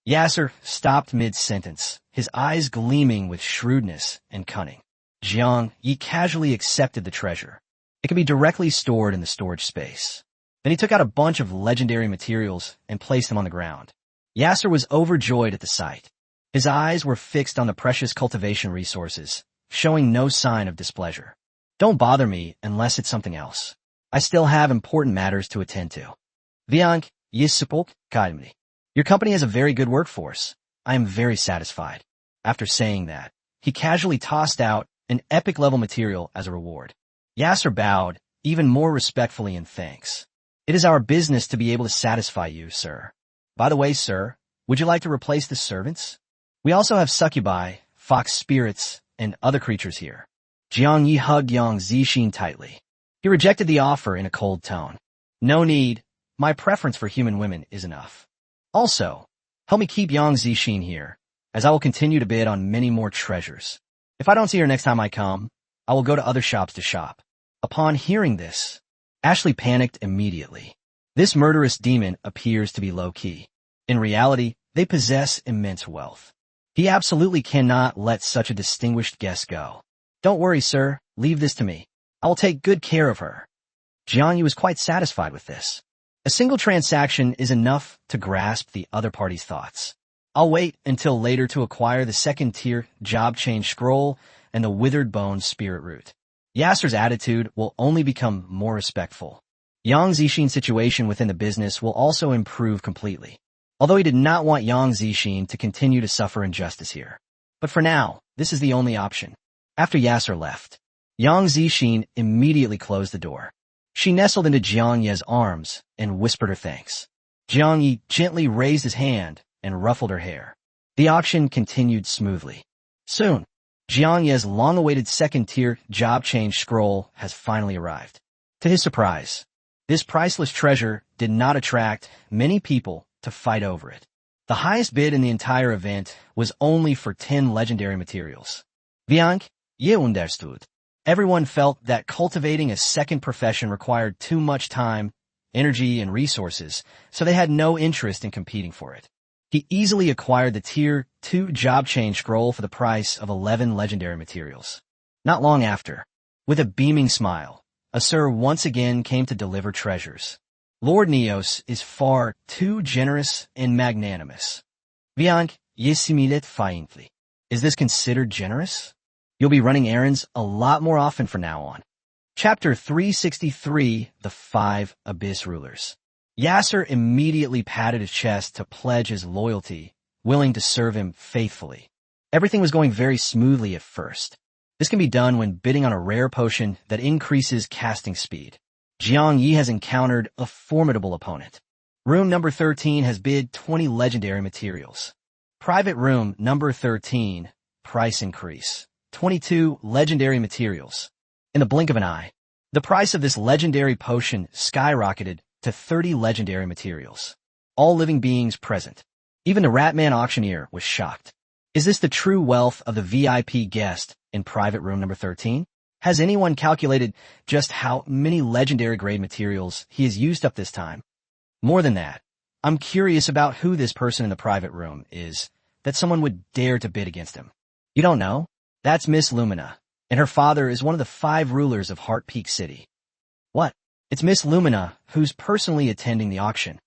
Yasser stopped mid-sentence, his eyes gleaming with shrewdness and cunning. Jiang Yi casually accepted the treasure. It could be directly stored in the storage space. Then he took out a bunch of legendary materials and placed them on the ground. Yasser was overjoyed at the sight. His eyes were fixed on the precious cultivation resources, showing no sign of displeasure. Don't bother me unless it's something else. I still have important matters to attend to. Viank, Yisupok, Kaimni. Your company has a very good workforce. I am very satisfied. After saying that, he casually tossed out an epic-level material as a reward. Yasser bowed, even more respectfully in thanks. It is our business to be able to satisfy you, sir. By the way, sir, would you like to replace the servants? We also have succubi, fox spirits, and other creatures here. Jiang Yi hugged Yang Zixin tightly. He rejected the offer in a cold tone. No need. My preference for human women is enough. Also, help me keep Yang Zixin here, as I will continue to bid on many more treasures. If I don't see her next time I come, I will go to other shops to shop. Upon hearing this, Ashley panicked immediately. This murderous demon appears to be low-key. In reality, they possess immense wealth. He absolutely cannot let such a distinguished guest go. Don't worry, sir. Leave this to me. I will take good care of her. Jiang Yi was quite satisfied with this. A single transaction is enough to grasp the other party's thoughts. I'll wait until later to acquire the second-tier job change scroll and the withered bone spirit root. Yasser's attitude will only become more respectful. Yang Zixin's situation within the business will also improve completely, although he did not want Yang Zixin to continue to suffer injustice here. But for now, this is the only option. After Yasser left, Yang Zixin immediately closed the door. She nestled into Jiang Yi's arms and whispered her thanks. Jiang Yi gently raised his hand and ruffled her hair. The auction continued smoothly. Soon, Jiang Ye's long-awaited second-tier job change scroll has finally arrived. To his surprise, this priceless treasure did not attract many people to fight over it. The highest bid in the entire event was only for 10 legendary materials. Jiang Ye understood. Everyone felt that cultivating a second profession required too much time, energy, and resources, so they had no interest in competing for it. He easily acquired the Tier 2 job change scroll for the price of 11 legendary materials. Not long after, with a beaming smile, Asur once again came to deliver treasures. Lord Neos is far too generous and magnanimous. Jiang Ye similet faintly. Is this considered generous? You'll be running errands a lot more often from now on. Chapter 363, The 5 Abyss Rulers. Yasser immediately patted his chest to pledge his loyalty, willing to serve him faithfully. Everything was going very smoothly at first. This can be done when bidding on a rare potion that increases casting speed. Jiang Yi has encountered a formidable opponent. Room number 13 has bid 20 legendary materials. Private room number 13, price increase. 22 legendary materials. In the blink of an eye, the price of this legendary potion skyrocketed to 30 legendary materials. All living beings present. Even the Ratman auctioneer was shocked. Is this the true wealth of the VIP guest in private room number 13? Has anyone calculated just how many legendary grade materials he has used up this time? More than that, I'm curious about who this person in the private room is, that someone would dare to bid against him. You don't know? That's Miss Lumina, and her father is one of the 5 rulers of Heart Peak City. What? It's Miss Lumina who's personally attending the auction.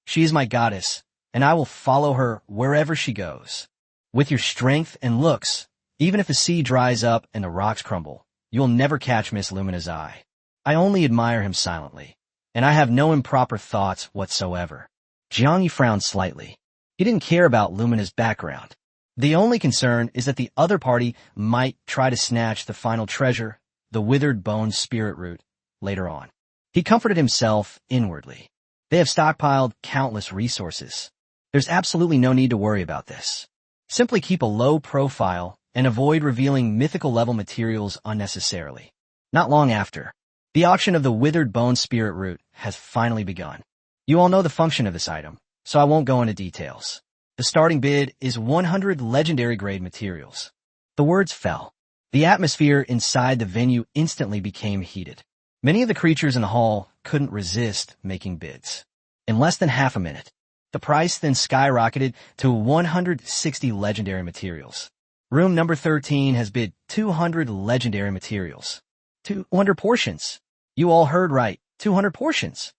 She is my goddess, and I will follow her wherever she goes. With your strength and looks, even if the sea dries up and the rocks crumble, you'll never catch Miss Lumina's eye. I only admire him silently, and I have no improper thoughts whatsoever. Jiang Yi frowned slightly. He didn't care about Lumina's background. The only concern is that the other party might try to snatch the final treasure, the withered bone spirit root, later on. He comforted himself inwardly. They have stockpiled countless resources. There's absolutely no need to worry about this. Simply keep a low profile and avoid revealing mythical level materials unnecessarily. Not long after, the auction of the withered bone spirit root has finally begun. You all know the function of this item, so I won't go into details. The starting bid is 100 legendary grade materials. The words fell. The atmosphere inside the venue instantly became heated. Many of the creatures in the hall couldn't resist making bids. In less than half a minute, the price then skyrocketed to 160 legendary materials. Room number 13 has bid 200 legendary materials. 200 portions. You all heard right, 200 portions.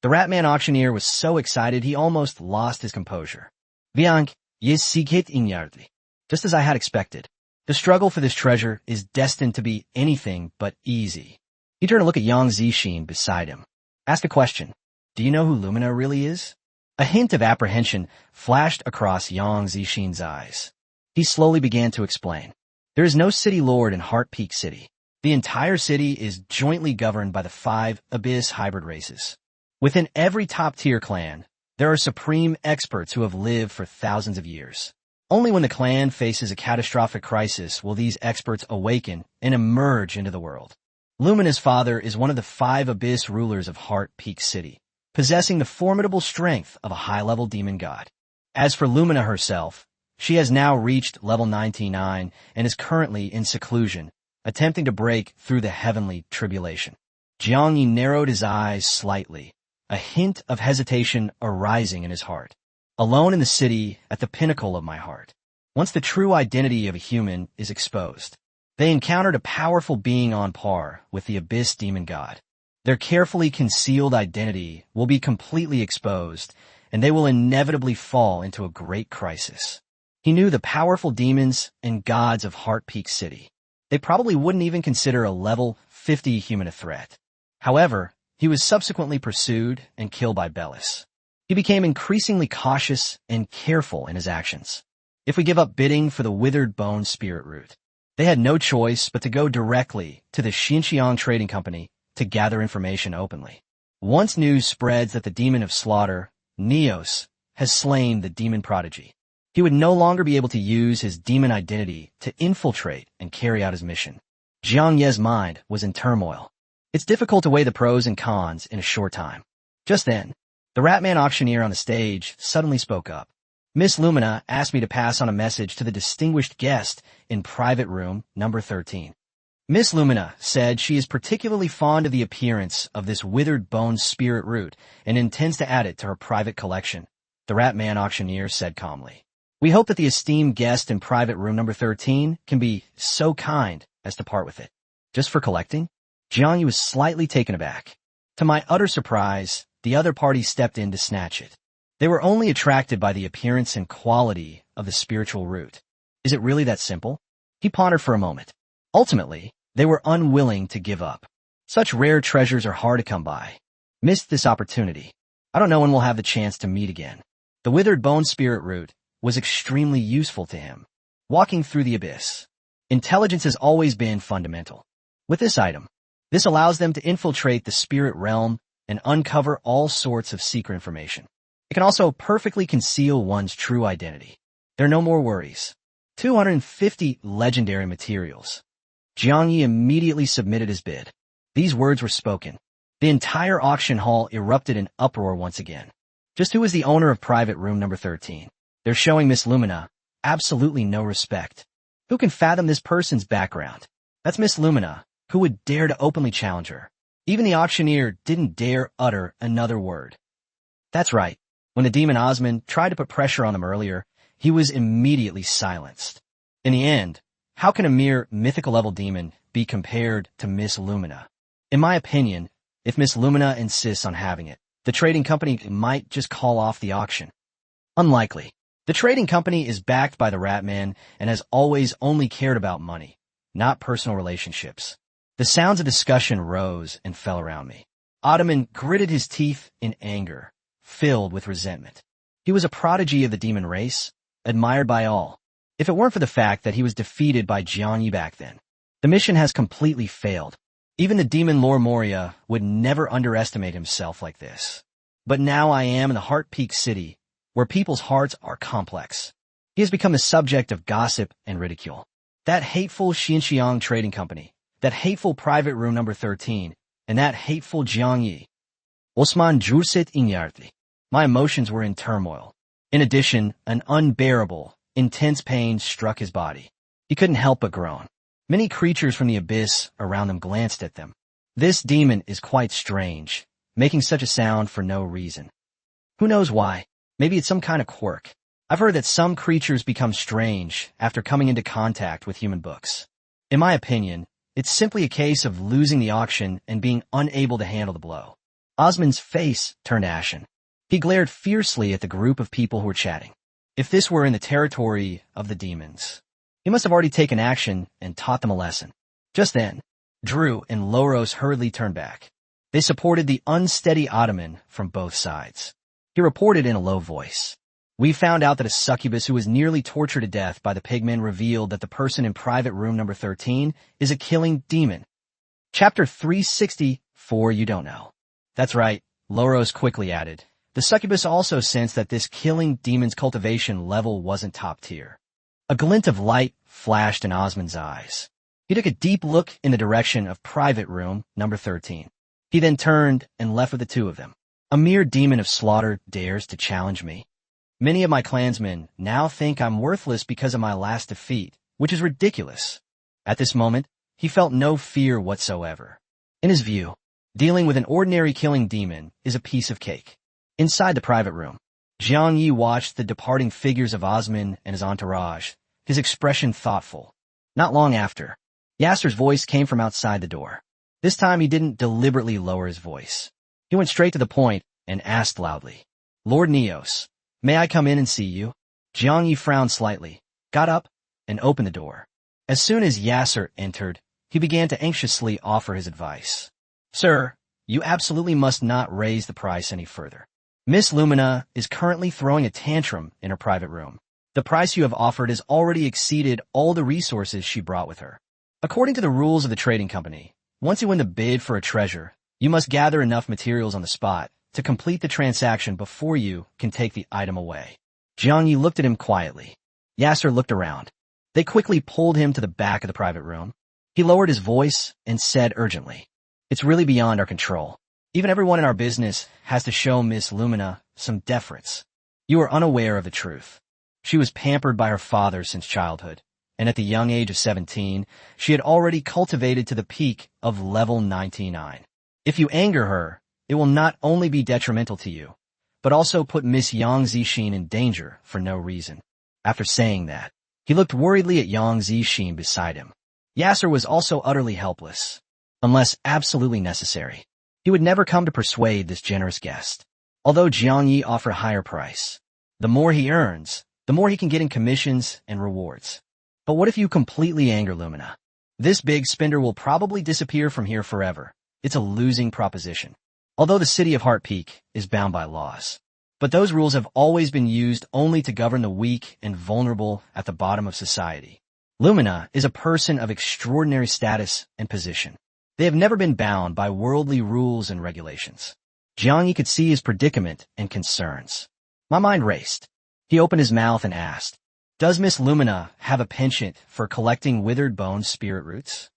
The Ratman auctioneer was so excited he almost lost his composure. Jiang Ye sikit inyardly. Just as I had expected, the struggle for this treasure is destined to be anything but easy. He turned to look at Yang Zixin beside him. Ask a question. Do you know who Lumina really is? A hint of apprehension flashed across Yang Zixin's eyes. He slowly began to explain. There is no city lord in Heart Peak City. The entire city is jointly governed by the 5 Abyss hybrid races. Within every top-tier clan, there are supreme experts who have lived for thousands of years. Only when the clan faces a catastrophic crisis will these experts awaken and emerge into the world. Lumina's father is one of the 5 Abyss rulers of Heart Peak City, possessing the formidable strength of a high-level demon god. As for Lumina herself, she has now reached level 99 and is currently in seclusion, attempting to break through the heavenly tribulation. Jiang Yi narrowed his eyes slightly, a hint of hesitation arising in his heart. Alone in the city, at the pinnacle of my heart. Once the true identity of a human is exposed, they encountered a powerful being on par with the Abyss demon god. Their carefully concealed identity will be completely exposed, and they will inevitably fall into a great crisis. He knew the powerful demons and gods of Heart Peak City. They probably wouldn't even consider a level 50 human a threat. However, he was subsequently pursued and killed by Bellis. He became increasingly cautious and careful in his actions. If we give up bidding for the withered bone spirit root, they had no choice but to go directly to the Xinjiang Trading Company to gather information openly. Once news spreads that the demon of slaughter, Neos, has slain the demon prodigy, He would no longer be able to use his demon identity to infiltrate and carry out his mission. Jiang Ye's mind was in turmoil. It's difficult to weigh the pros and cons in a short time. Just then, the Ratman auctioneer on the stage suddenly spoke up. Miss Lumina asked me to pass on a message to the distinguished guest in private room number 13. Miss Lumina said she is particularly fond of the appearance of this withered bone spirit root and intends to add it to her private collection, the Ratman auctioneer said calmly. We hope that the esteemed guest in private room number 13 can be so kind as to part with it. Just for collecting? Jiang Yi was slightly taken aback. To my utter surprise, the other party stepped in to snatch it. They were only attracted by the appearance and quality of the spiritual root. Is it really that simple? He pondered for a moment. Ultimately, they were unwilling to give up. Such rare treasures are hard to come by. Missed this opportunity. I don't know when we'll have the chance to meet again. The withered bone spirit root was extremely useful to him. Walking through the abyss. Intelligence has always been fundamental. With this item, this allows them to infiltrate the spirit realm and uncover all sorts of secret information. It can also perfectly conceal one's true identity. There are no more worries. 250 legendary materials. Jiang Yi immediately submitted his bid. These words were spoken. The entire auction hall erupted in uproar once again. Just who is the owner of private room number 13? They're showing Miss Lumina absolutely no respect. Who can fathom this person's background? That's Miss Lumina. Who would dare to openly challenge her? Even the auctioneer didn't dare utter another word. That's right. When the demon Osman tried to put pressure on them earlier, he was immediately silenced. In the end, how can a mere mythical-level demon be compared to Miss Lumina? In my opinion, if Miss Lumina insists on having it, the trading company might just call off the auction. Unlikely. The trading company is backed by the Ratman and has always only cared about money, not personal relationships. The sounds of discussion rose and fell around me. Ottoman gritted his teeth in anger, filled with resentment. He was a prodigy of the demon race, admired by all. If it weren't for the fact that he was defeated by Jiang Yi back then, the mission has completely failed. Even the demon Lord Moria would never underestimate himself like this. But now I am in the Heart Peak City, where people's hearts are complex. He has become the subject of gossip and ridicule. That hateful Xinxiang trading company, that hateful private room number 13, and that hateful Jiang Yi. Osman Jursit Inyarti. My emotions were in turmoil. In addition, an unbearable, intense pain struck his body. He couldn't help but groan. Many creatures from the abyss around them glanced at them. This demon is quite strange, making such a sound for no reason. Who knows why? Maybe it's some kind of quirk. I've heard that some creatures become strange after coming into contact with human books. In my opinion, it's simply a case of losing the auction and being unable to handle the blow. Osman's face turned ashen. He glared fiercely at the group of people who were chatting. If this were in the territory of the demons, he must have already taken action and taught them a lesson. Just then, Drew and Loros hurriedly turned back. They supported the unsteady Ottoman from both sides. He reported in a low voice. We found out that a succubus who was nearly tortured to death by the pigmen revealed that the person in private room number 13 is a killing demon. Chapter 364, you don't know. That's right, Loros quickly added. The succubus also sensed that this killing demon's cultivation level wasn't top tier. A glint of light flashed in Osman's eyes. He took a deep look in the direction of private room number 13. He then turned and left with the two of them. A mere demon of slaughter dares to challenge me. Many of my clansmen now think I'm worthless because of my last defeat, which is ridiculous. At this moment, he felt no fear whatsoever. In his view, dealing with an ordinary killing demon is a piece of cake. Inside the private room, Jiang Yi watched the departing figures of Osman and his entourage, his expression thoughtful. Not long after, Yasser's voice came from outside the door. This time he didn't deliberately lower his voice. He went straight to the point and asked loudly, Lord Neos, may I come in and see you? Jiang Yi frowned slightly, got up, and opened the door. As soon as Yasser entered, he began to anxiously offer his advice. Sir, you absolutely must not raise the price any further. Miss Lumina is currently throwing a tantrum in her private room. The price you have offered has already exceeded all the resources she brought with her. According to the rules of the trading company, once you win the bid for a treasure, you must gather enough materials on the spot to complete the transaction before you can take the item away. Jiang Yi looked at him quietly. Yasser looked around. They quickly pulled him to the back of the private room. He lowered his voice and said urgently, "It's really beyond our control. Even everyone in our business has to show Miss Lumina some deference. You are unaware of the truth. She was pampered by her father since childhood, and at the young age of 17, she had already cultivated to the peak of level 99. If you anger her, it will not only be detrimental to you, but also put Miss Yang Zixin in danger for no reason." After saying that, he looked worriedly at Yang Zixin beside him. Yasser was also utterly helpless. Unless absolutely necessary, he would never come to persuade this generous guest. Although Jiang Yi offered a higher price, the more he earns, the more he can get in commissions and rewards. But what if you completely anger Lumina? This big spender will probably disappear from here forever. It's a losing proposition. Although the city of Heart Peak is bound by laws, but those rules have always been used only to govern the weak and vulnerable at the bottom of society. Lumina is a person of extraordinary status and position. They have never been bound by worldly rules and regulations. Jiang Yi could see his predicament and concerns. My mind raced. He opened his mouth and asked, "Does Miss Lumina have a penchant for collecting withered bone spirit roots?"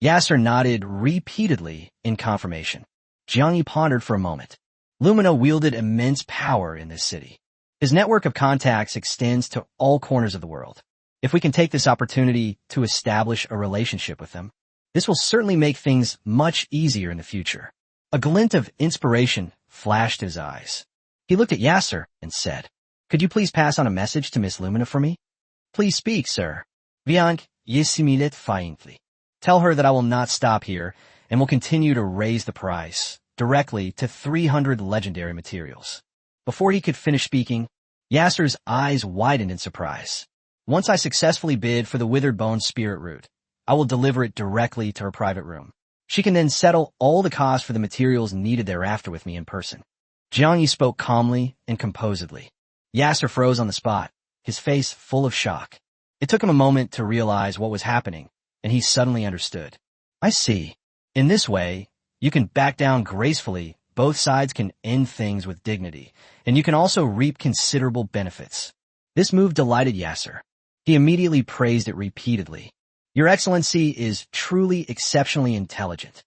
Yasser nodded repeatedly in confirmation. Jiang Yi pondered for a moment. Lumina wielded immense power in this city. His network of contacts extends to all corners of the world. If we can take this opportunity to establish a relationship with them, this will certainly make things much easier in the future. A glint of inspiration flashed his eyes. He looked at Yasser and said, "Could you please pass on a message to Miss Lumina for me?" "Please speak, sir." "Viank yisimilet faintly. Tell her that I will not stop here and will continue to raise the price directly to 300 legendary materials." Before he could finish speaking, Yasser's eyes widened in surprise. "Once I successfully bid for the withered bone spirit root, I will deliver it directly to her private room. She can then settle all the costs for the materials needed thereafter with me in person." Jiang Yi spoke calmly and composedly. Yasser froze on the spot, his face full of shock. It took him a moment to realize what was happening, and he suddenly understood. "I see. In this way, you can back down gracefully, both sides can end things with dignity, and you can also reap considerable benefits." This move delighted Yasser. He immediately praised it repeatedly. "Your Excellency is truly exceptionally intelligent.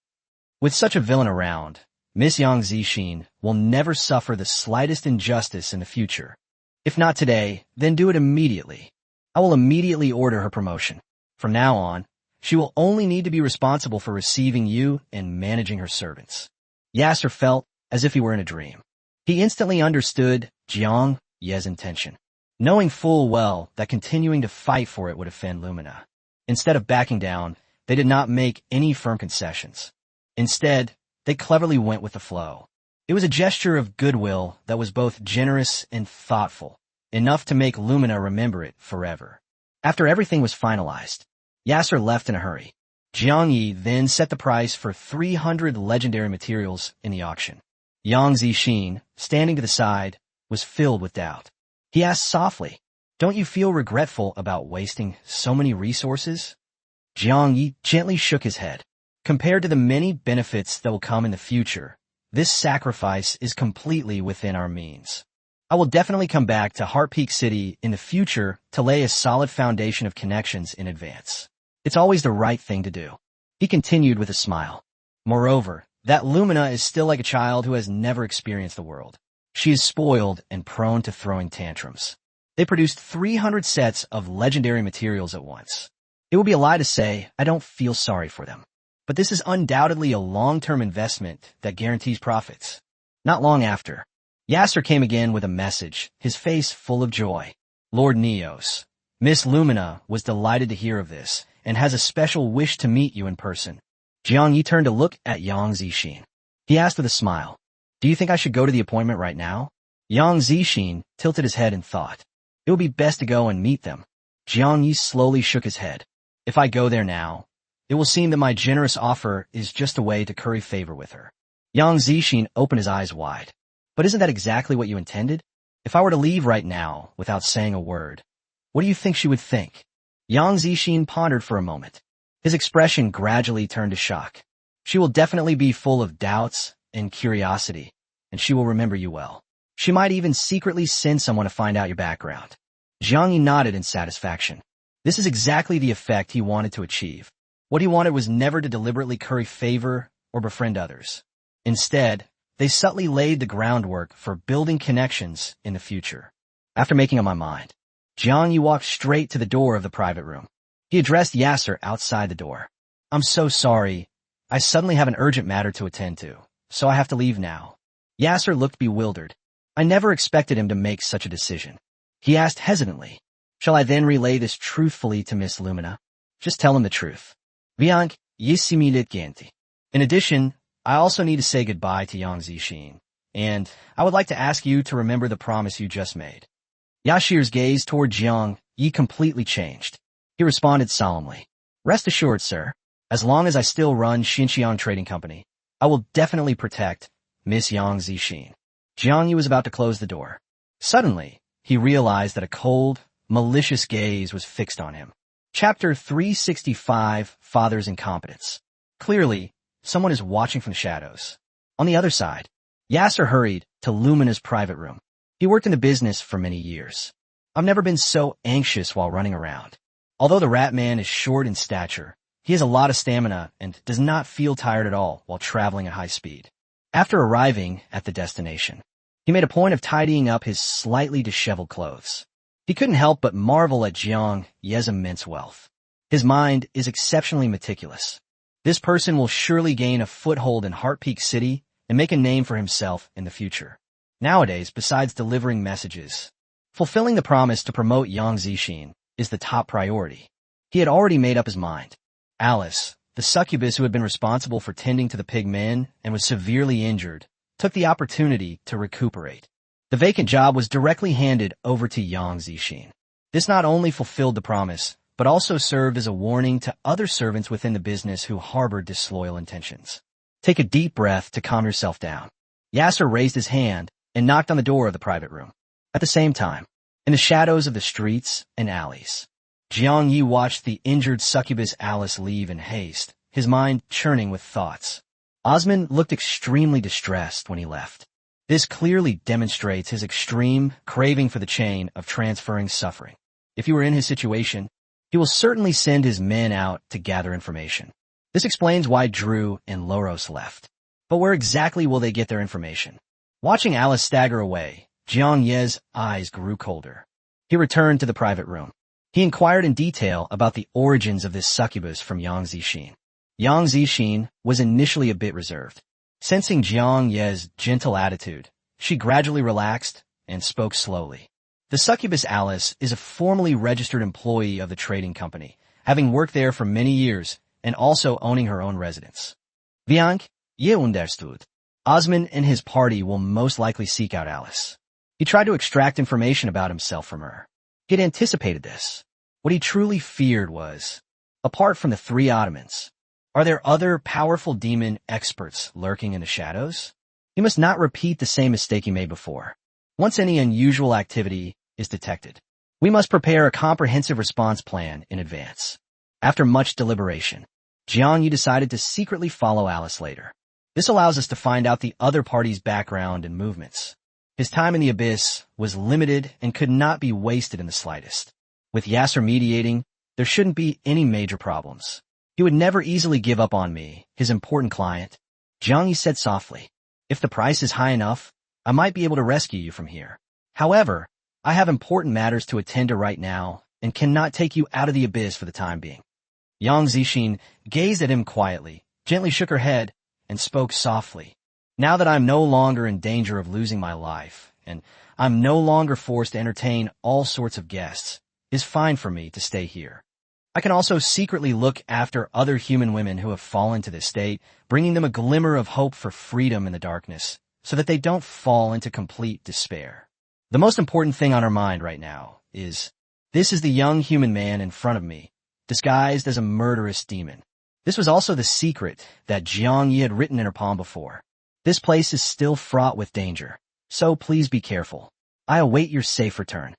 With such a villain around, Miss Yang Zixin will never suffer the slightest injustice in the future. If not today, then do it immediately. I will immediately order her promotion. From now on, she will only need to be responsible for receiving you and managing her servants." Yasser felt as if he were in a dream. He instantly understood Jiang Ye's intention, knowing full well that continuing to fight for it would offend Lumina. Instead of backing down, they did not make any firm concessions. Instead, they cleverly went with the flow. It was a gesture of goodwill that was both generous and thoughtful, enough to make Lumina remember it forever. After everything was finalized, Yasser left in a hurry. Jiang Yi then set the price for 300 legendary materials in the auction. Yang Zixin, standing to the side, was filled with doubt. He asked softly, "Don't you feel regretful about wasting so many resources?" Jiang Yi gently shook his head. "Compared to the many benefits that will come in the future, this sacrifice is completely within our means. I will definitely come back to Heart Peak City in the future to lay a solid foundation of connections in advance. It's always the right thing to do." He continued with a smile. "Moreover, that Lumina is still like a child who has never experienced the world. She is spoiled and prone to throwing tantrums. They produced 300 sets of legendary materials at once. It would be a lie to say I don't feel sorry for them. But this is undoubtedly a long-term investment that guarantees profits." Not long after, Yasser came again with a message, his face full of joy. "Lord Neos, Miss Lumina was delighted to hear of this and has a special wish to meet you in person." Jiang Yi turned to look at Yang Zixin. He asked with a smile, "Do you think I should go to the appointment right now?" Yang Zixin tilted his head in thought. "It would be best to go and meet them." Jiang Yi slowly shook his head. "If I go there now, it will seem that my generous offer is just a way to curry favor with her." Yang Zixin opened his eyes wide. "But isn't that exactly what you intended? If I were to leave right now without saying a word, what do you think she would think?" Yang Zixin pondered for a moment. His expression gradually turned to shock. "She will definitely be full of doubts and curiosity, and she will remember you well." She might even secretly send someone to find out your background. Jiang Yi nodded in satisfaction. This is exactly the effect he wanted to achieve. What he wanted was never to deliberately curry favor or befriend others. Instead, they subtly laid the groundwork for building connections in the future. After making up my mind, Jiang Yi walked straight to the door of the private room. He addressed Yasser outside the door. I'm so sorry. I suddenly have an urgent matter to attend to, so I have to leave now. Yasser looked bewildered. I never expected him to make such a decision. He asked hesitantly, shall I then relay this truthfully to Miss Lumina? Just tell him the truth. Viank, yisimilit genti. In addition, I also need to say goodbye to Yang Zixin, and I would like to ask you to remember the promise you just made. Yashir's gaze toward Jiang Yi completely changed. He responded solemnly. Rest assured, sir, as long as I still run Xinxiang Trading Company, I will definitely protect Miss Yang Zixin. Jiang Yi was about to close the door. Suddenly, he realized that a cold, malicious gaze was fixed on him. Chapter 365, Father's Incompetence. Clearly, someone is watching from the shadows. On the other side, Yasser hurried to Lumina's private room. He worked in the business for many years. I've never been so anxious while running around. Although the rat man is short in stature, he has a lot of stamina and does not feel tired at all while traveling at high speed. After arriving at the destination, he made a point of tidying up his slightly disheveled clothes. He couldn't help but marvel at Jiang Ye's immense wealth. His mind is exceptionally meticulous. This person will surely gain a foothold in Heart Peak City and make a name for himself in the future. Nowadays, besides delivering messages, fulfilling the promise to promote Yang Zixin is the top priority. He had already made up his mind. Alice, the succubus who had been responsible for tending to the pig men and was severely injured, took the opportunity to recuperate. The vacant job was directly handed over to Yang Zixin. This not only fulfilled the promise, but also served as a warning to other servants within the business who harbored disloyal intentions. Take a deep breath to calm yourself down. Yasser raised his hand and knocked on the door of the private room. At the same time, in the shadows of the streets and alleys, Jiang Yi watched the injured succubus Alice leave in haste, his mind churning with thoughts. Osman looked extremely distressed when he left. This clearly demonstrates his extreme craving for the chain of transferring suffering. If he were in his situation, he will certainly send his men out to gather information. This explains why Drew and Loros left. But where exactly will they get their information? Watching Alice stagger away, Jiang Ye's eyes grew colder. He returned to the private room. He inquired in detail about the origins of this succubus from Yang Zixin. Yang Zixin was initially a bit reserved. Sensing Jiang Ye's gentle attitude, she gradually relaxed and spoke slowly. The succubus Alice is a formally registered employee of the trading company, having worked there for many years and also owning her own residence. Viank, ye understood. Osman and his party will most likely seek out Alice. He tried to extract information about himself from her. He had anticipated this. What he truly feared was, apart from the three Ottomans, are there other powerful demon experts lurking in the shadows? He must not repeat the same mistake he made before. Once any unusual activity is detected, we must prepare a comprehensive response plan in advance. After much deliberation, Jiang Yi decided to secretly follow Alice later. This allows us to find out the other party's background and movements. His time in the abyss was limited and could not be wasted in the slightest. With Yasser mediating, there shouldn't be any major problems. He would never easily give up on me, his important client. Jiang Yi said softly, if the price is high enough, I might be able to rescue you from here. However, I have important matters to attend to right now and cannot take you out of the abyss for the time being. Yang Zixin gazed at him quietly, gently shook her head, and spoke softly. Now that I'm no longer in danger of losing my life, and I'm no longer forced to entertain all sorts of guests, it's fine for me to stay here. I can also secretly look after other human women who have fallen to this state, bringing them a glimmer of hope for freedom in the darkness, so that they don't fall into complete despair. The most important thing on her mind right now is, this is the young human man in front of me, disguised as a murderous demon. This was also the secret that Jiang Yi had written in her palm before. This place is still fraught with danger, so please be careful. I await your safe return.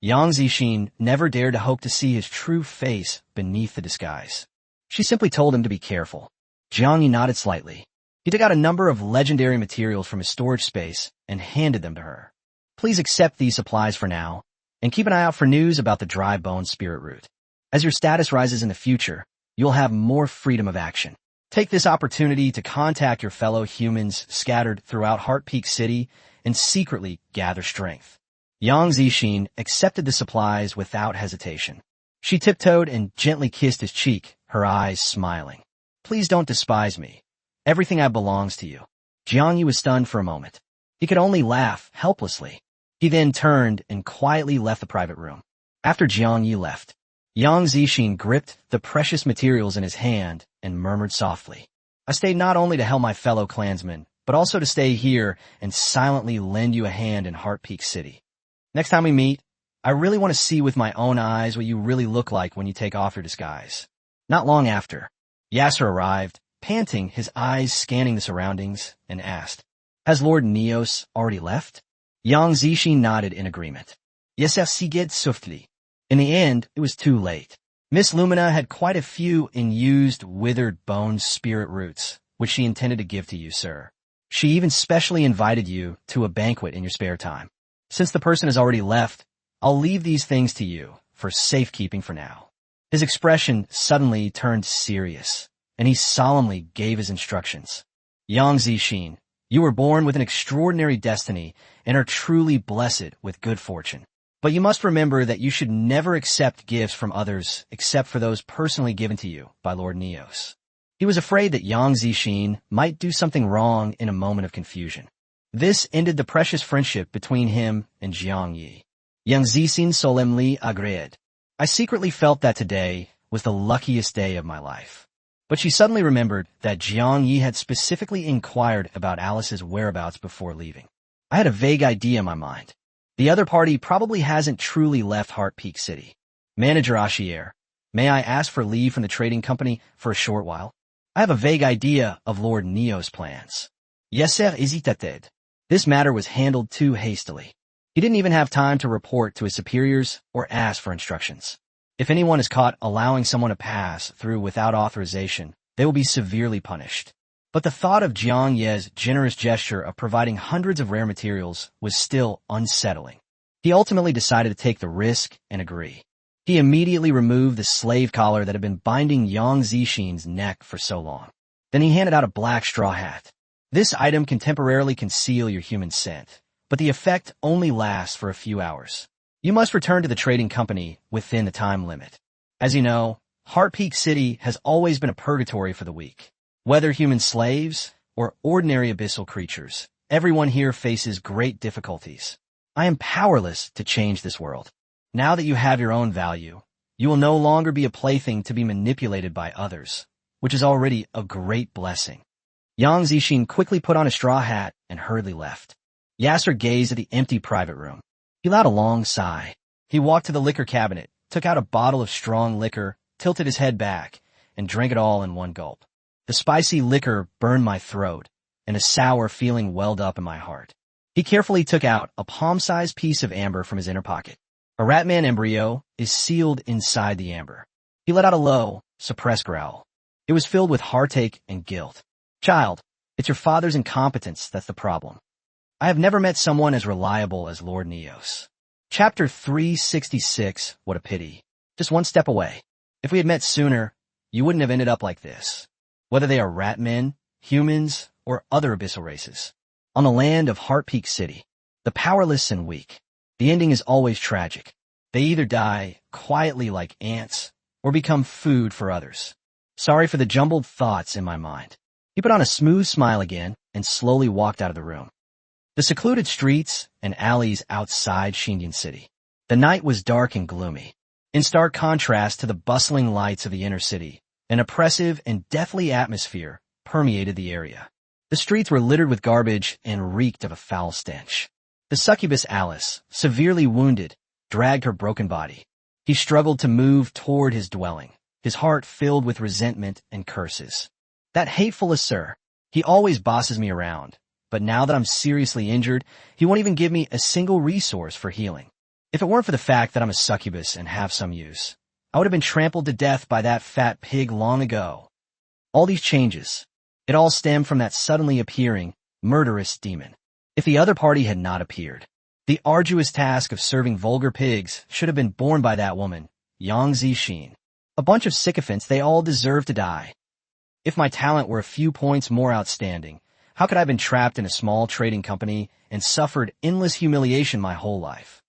Yang Zixin never dared to hope to see his true face beneath the disguise. She simply told him to be careful. Jiang Yi nodded slightly. He took out a number of legendary materials from his storage space and handed them to her. Please accept these supplies for now, and keep an eye out for news about the dry bone spirit root. As your status rises in the future, you'll have more freedom of action. Take this opportunity to contact your fellow humans scattered throughout Heart Peak City and secretly gather strength. Yang Zixin accepted the supplies without hesitation. She tiptoed and gently kissed his cheek, her eyes smiling. Please don't despise me. Everything I belongs to you. Jiang Yi was stunned for a moment. He could only laugh helplessly. He then turned and quietly left the private room. After Jiang Yi left, Yang Zixin gripped the precious materials in his hand and murmured softly, I stayed not only to help my fellow clansmen, but also to stay here and silently lend you a hand in Heart Peak City. Next time we meet, I really want to see with my own eyes what you really look like when you take off your disguise. Not long after, Yasser arrived, panting, his eyes scanning the surroundings, and asked, Has Lord Neos already left? Yang Zixin nodded in agreement. Yes, sie geht softly. In the end, it was too late. Miss Lumina had quite a few unused, withered bone spirit roots, which she intended to give to you, sir. She even specially invited you to a banquet in your spare time. Since the person has already left, I'll leave these things to you for safekeeping for now. His expression suddenly turned serious, and he solemnly gave his instructions. Yang Zixin, you were born with an extraordinary destiny and are truly blessed with good fortune. But you must remember that you should never accept gifts from others except for those personally given to you by Lord Neos. He was afraid that Yang Zixin might do something wrong in a moment of confusion. This ended the precious friendship between him and Jiang Yi. Yang Zixin solemnly agreed. I secretly felt that today was the luckiest day of my life. But she suddenly remembered that Jiang Yi had specifically inquired about Alice's whereabouts before leaving. I had a vague idea in my mind. The other party probably hasn't truly left Heart Peak City. Manager Ashier, may I ask for leave from the trading company for a short while? I have a vague idea of Lord Neo's plans. Yasser hesitated. This matter was handled too hastily. He didn't even have time to report to his superiors or ask for instructions. If anyone is caught allowing someone to pass through without authorization, they will be severely punished. But the thought of Jiang Ye's generous gesture of providing hundreds of rare materials was still unsettling. He ultimately decided to take the risk and agree. He immediately removed the slave collar that had been binding Yang Zixin's neck for so long. Then he handed out a black straw hat. This item can temporarily conceal your human scent, but the effect only lasts for a few hours. You must return to the trading company within the time limit. As you know, Heart Peak City has always been a purgatory for the weak. Whether human slaves or ordinary abyssal creatures, everyone here faces great difficulties. I am powerless to change this world. Now that you have your own value, you will no longer be a plaything to be manipulated by others, which is already a great blessing. Yang Zixin quickly put on a straw hat and hurriedly left. Yasser gazed at the empty private room. He let out a long sigh. He walked to the liquor cabinet, took out a bottle of strong liquor, tilted his head back, and drank it all in one gulp. The spicy liquor burned my throat, and a sour feeling welled up in my heart. He carefully took out a palm-sized piece of amber from his inner pocket. A ratman embryo is sealed inside the amber. He let out a low, suppressed growl. It was filled with heartache and guilt. Child, it's your father's incompetence that's the problem. I have never met someone as reliable as Lord Neos. Chapter 366, what a pity. Just one step away. If we had met sooner, you wouldn't have ended up like this. Whether they are rat men, humans, or other abyssal races. On the land of Heart Peak City, the powerless and weak, the ending is always tragic. They either die quietly like ants, or become food for others. Sorry for the jumbled thoughts in my mind. He put on a smooth smile again and slowly walked out of the room. The secluded streets and alleys outside Xindian City. The night was dark and gloomy. In stark contrast to the bustling lights of the inner city, an oppressive and deathly atmosphere permeated the area. The streets were littered with garbage and reeked of a foul stench. The succubus Alice, severely wounded, dragged her broken body. He struggled to move toward his dwelling, his heart filled with resentment and curses. That hateful Assur, he always bosses me around, but now that I'm seriously injured, he won't even give me a single resource for healing. If it weren't for the fact that I'm a succubus and have some use, I would have been trampled to death by that fat pig long ago. All these changes, it all stemmed from that suddenly appearing, murderous demon. If the other party had not appeared, The arduous task of serving vulgar pigs should have been borne by that woman, Yang Zixin. A bunch of sycophants, they all deserve to die. If my talent were a few points more outstanding, how could I have been trapped in a small trading company and suffered endless humiliation my whole life?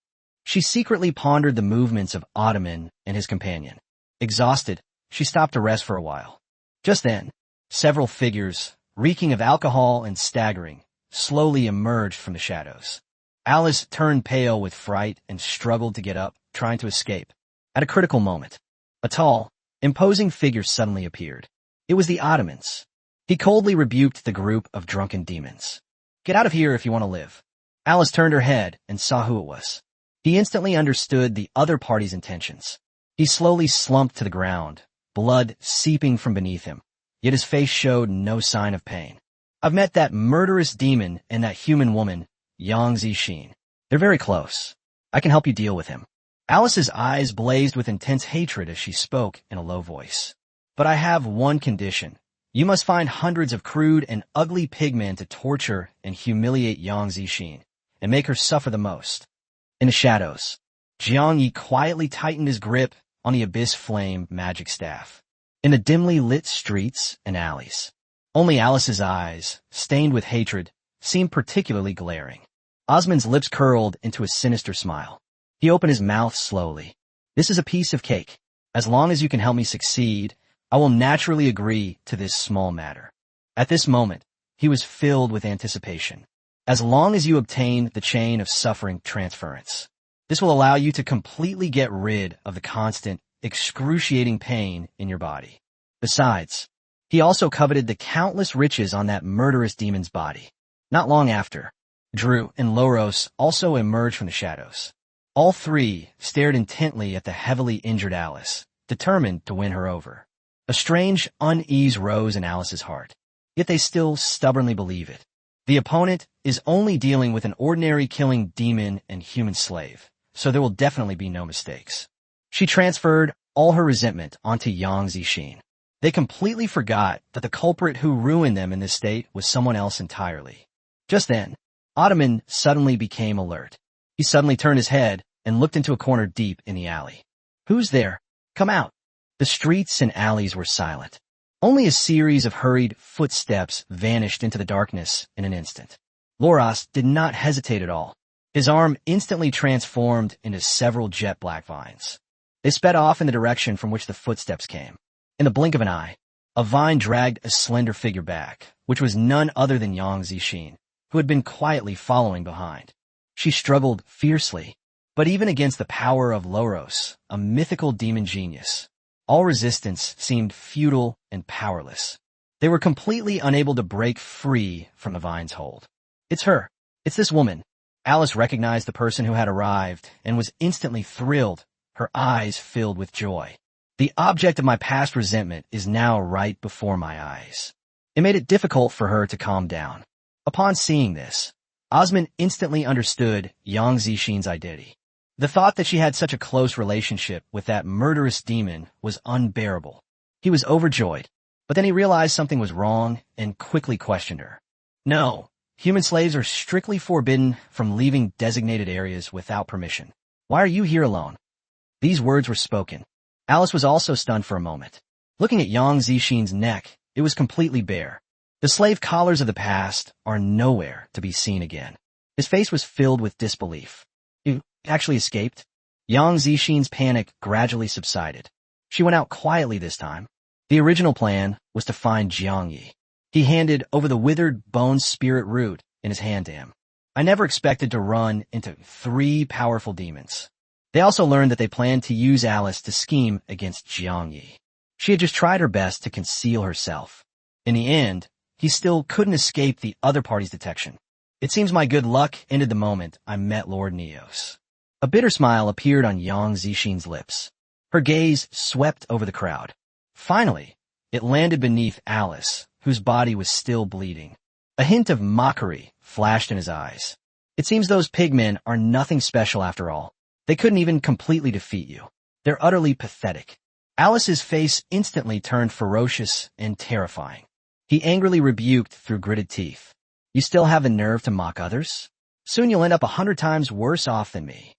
She secretly pondered the movements of Ottoman and his companion. Exhausted, she stopped to rest for a while. Just then, several figures, reeking of alcohol and staggering, slowly emerged from the shadows. Alice turned pale with fright and struggled to get up, trying to escape. At a critical moment, a tall, imposing figure suddenly appeared. It was the Ottomans. He coldly rebuked the group of drunken demons. "Get out of here if you want to live." Alice turned her head and saw who it was. He instantly understood the other party's intentions. He slowly slumped to the ground, blood seeping from beneath him, yet his face showed no sign of pain. "I've met that murderous demon and that human woman, Yang Zixin. They're very close. I can help you deal with him." Alice's eyes blazed with intense hatred as she spoke in a low voice. "But I have one condition. You must find hundreds of crude and ugly pigmen to torture and humiliate Yang Zixin, and make her suffer the most." In the shadows, Jiang Yi quietly tightened his grip on the Abyss Flame magic staff. In the dimly lit streets and alleys, only Alice's eyes, stained with hatred, seemed particularly glaring. Osmond's lips curled into a sinister smile. He opened his mouth slowly. "This is a piece of cake. As long as you can help me succeed, I will naturally agree to this small matter." At this moment, he was filled with anticipation. "As long as you obtain the chain of suffering transference, this will allow you to completely get rid of the constant, excruciating pain in your body." Besides, he also coveted the countless riches on that murderous demon's body. Not long after, Drew and Loros also emerged from the shadows. All three stared intently at the heavily injured Alice, determined to win her over. A strange unease rose in Alice's heart, yet they still stubbornly believe it. The opponent is only dealing with an ordinary killing demon and human slave, so there will definitely be no mistakes. She transferred all her resentment onto Yang Zixin. They completely forgot that the culprit who ruined them in this state was someone else entirely. Just then, Ottoman suddenly became alert. He suddenly turned his head and looked into a corner deep in the alley. "Who's there? Come out." The streets and alleys were silent. Only a series of hurried footsteps vanished into the darkness in an instant. Loros did not hesitate at all. His arm instantly transformed into several jet black vines. They sped off in the direction from which the footsteps came. In the blink of an eye, a vine dragged a slender figure back, which was none other than Yang Zixin, who had been quietly following behind. She struggled fiercely, but even against the power of Loros, a mythical demon genius, all resistance seemed futile and powerless. They were completely unable to break free from the vine's hold. "It's her. It's this woman." Alice recognized the person who had arrived and was instantly thrilled, her eyes filled with joy. "The object of my past resentment is now right before my eyes." It made it difficult for her to calm down. Upon seeing this, Osmond instantly understood Yang Zixin's identity. The thought that she had such a close relationship with that murderous demon was unbearable. He was overjoyed, but then he realized something was wrong and quickly questioned her. "No, human slaves are strictly forbidden from leaving designated areas without permission. Why are you here alone?" These words were spoken. Alice was also stunned for a moment. Looking at Yang Zixin's neck, it was completely bare. The slave collars of the past are nowhere to be seen again. His face was filled with disbelief. "You actually escaped?" Yang Zixin's panic gradually subsided. She went out quietly this time. The original plan was to find Jiang Yi. He handed over the withered bone spirit root in his hand to him. "I never expected to run into 3 powerful demons." They also learned that they planned to use Alice to scheme against Jiang Yi. She had just tried her best to conceal herself. In the end, he still couldn't escape the other party's detection. "It seems my good luck ended the moment I met Lord Neos." A bitter smile appeared on Yang Zixin's lips. Her gaze swept over the crowd. Finally, it landed beneath Alice, whose body was still bleeding. A hint of mockery flashed in his eyes. "It seems those pigmen are nothing special after all. They couldn't even completely defeat you. They're utterly pathetic." Alice's face instantly turned ferocious and terrifying. He angrily rebuked through gritted teeth. "You still have the nerve to mock others? Soon you'll end up 100 times worse off than me.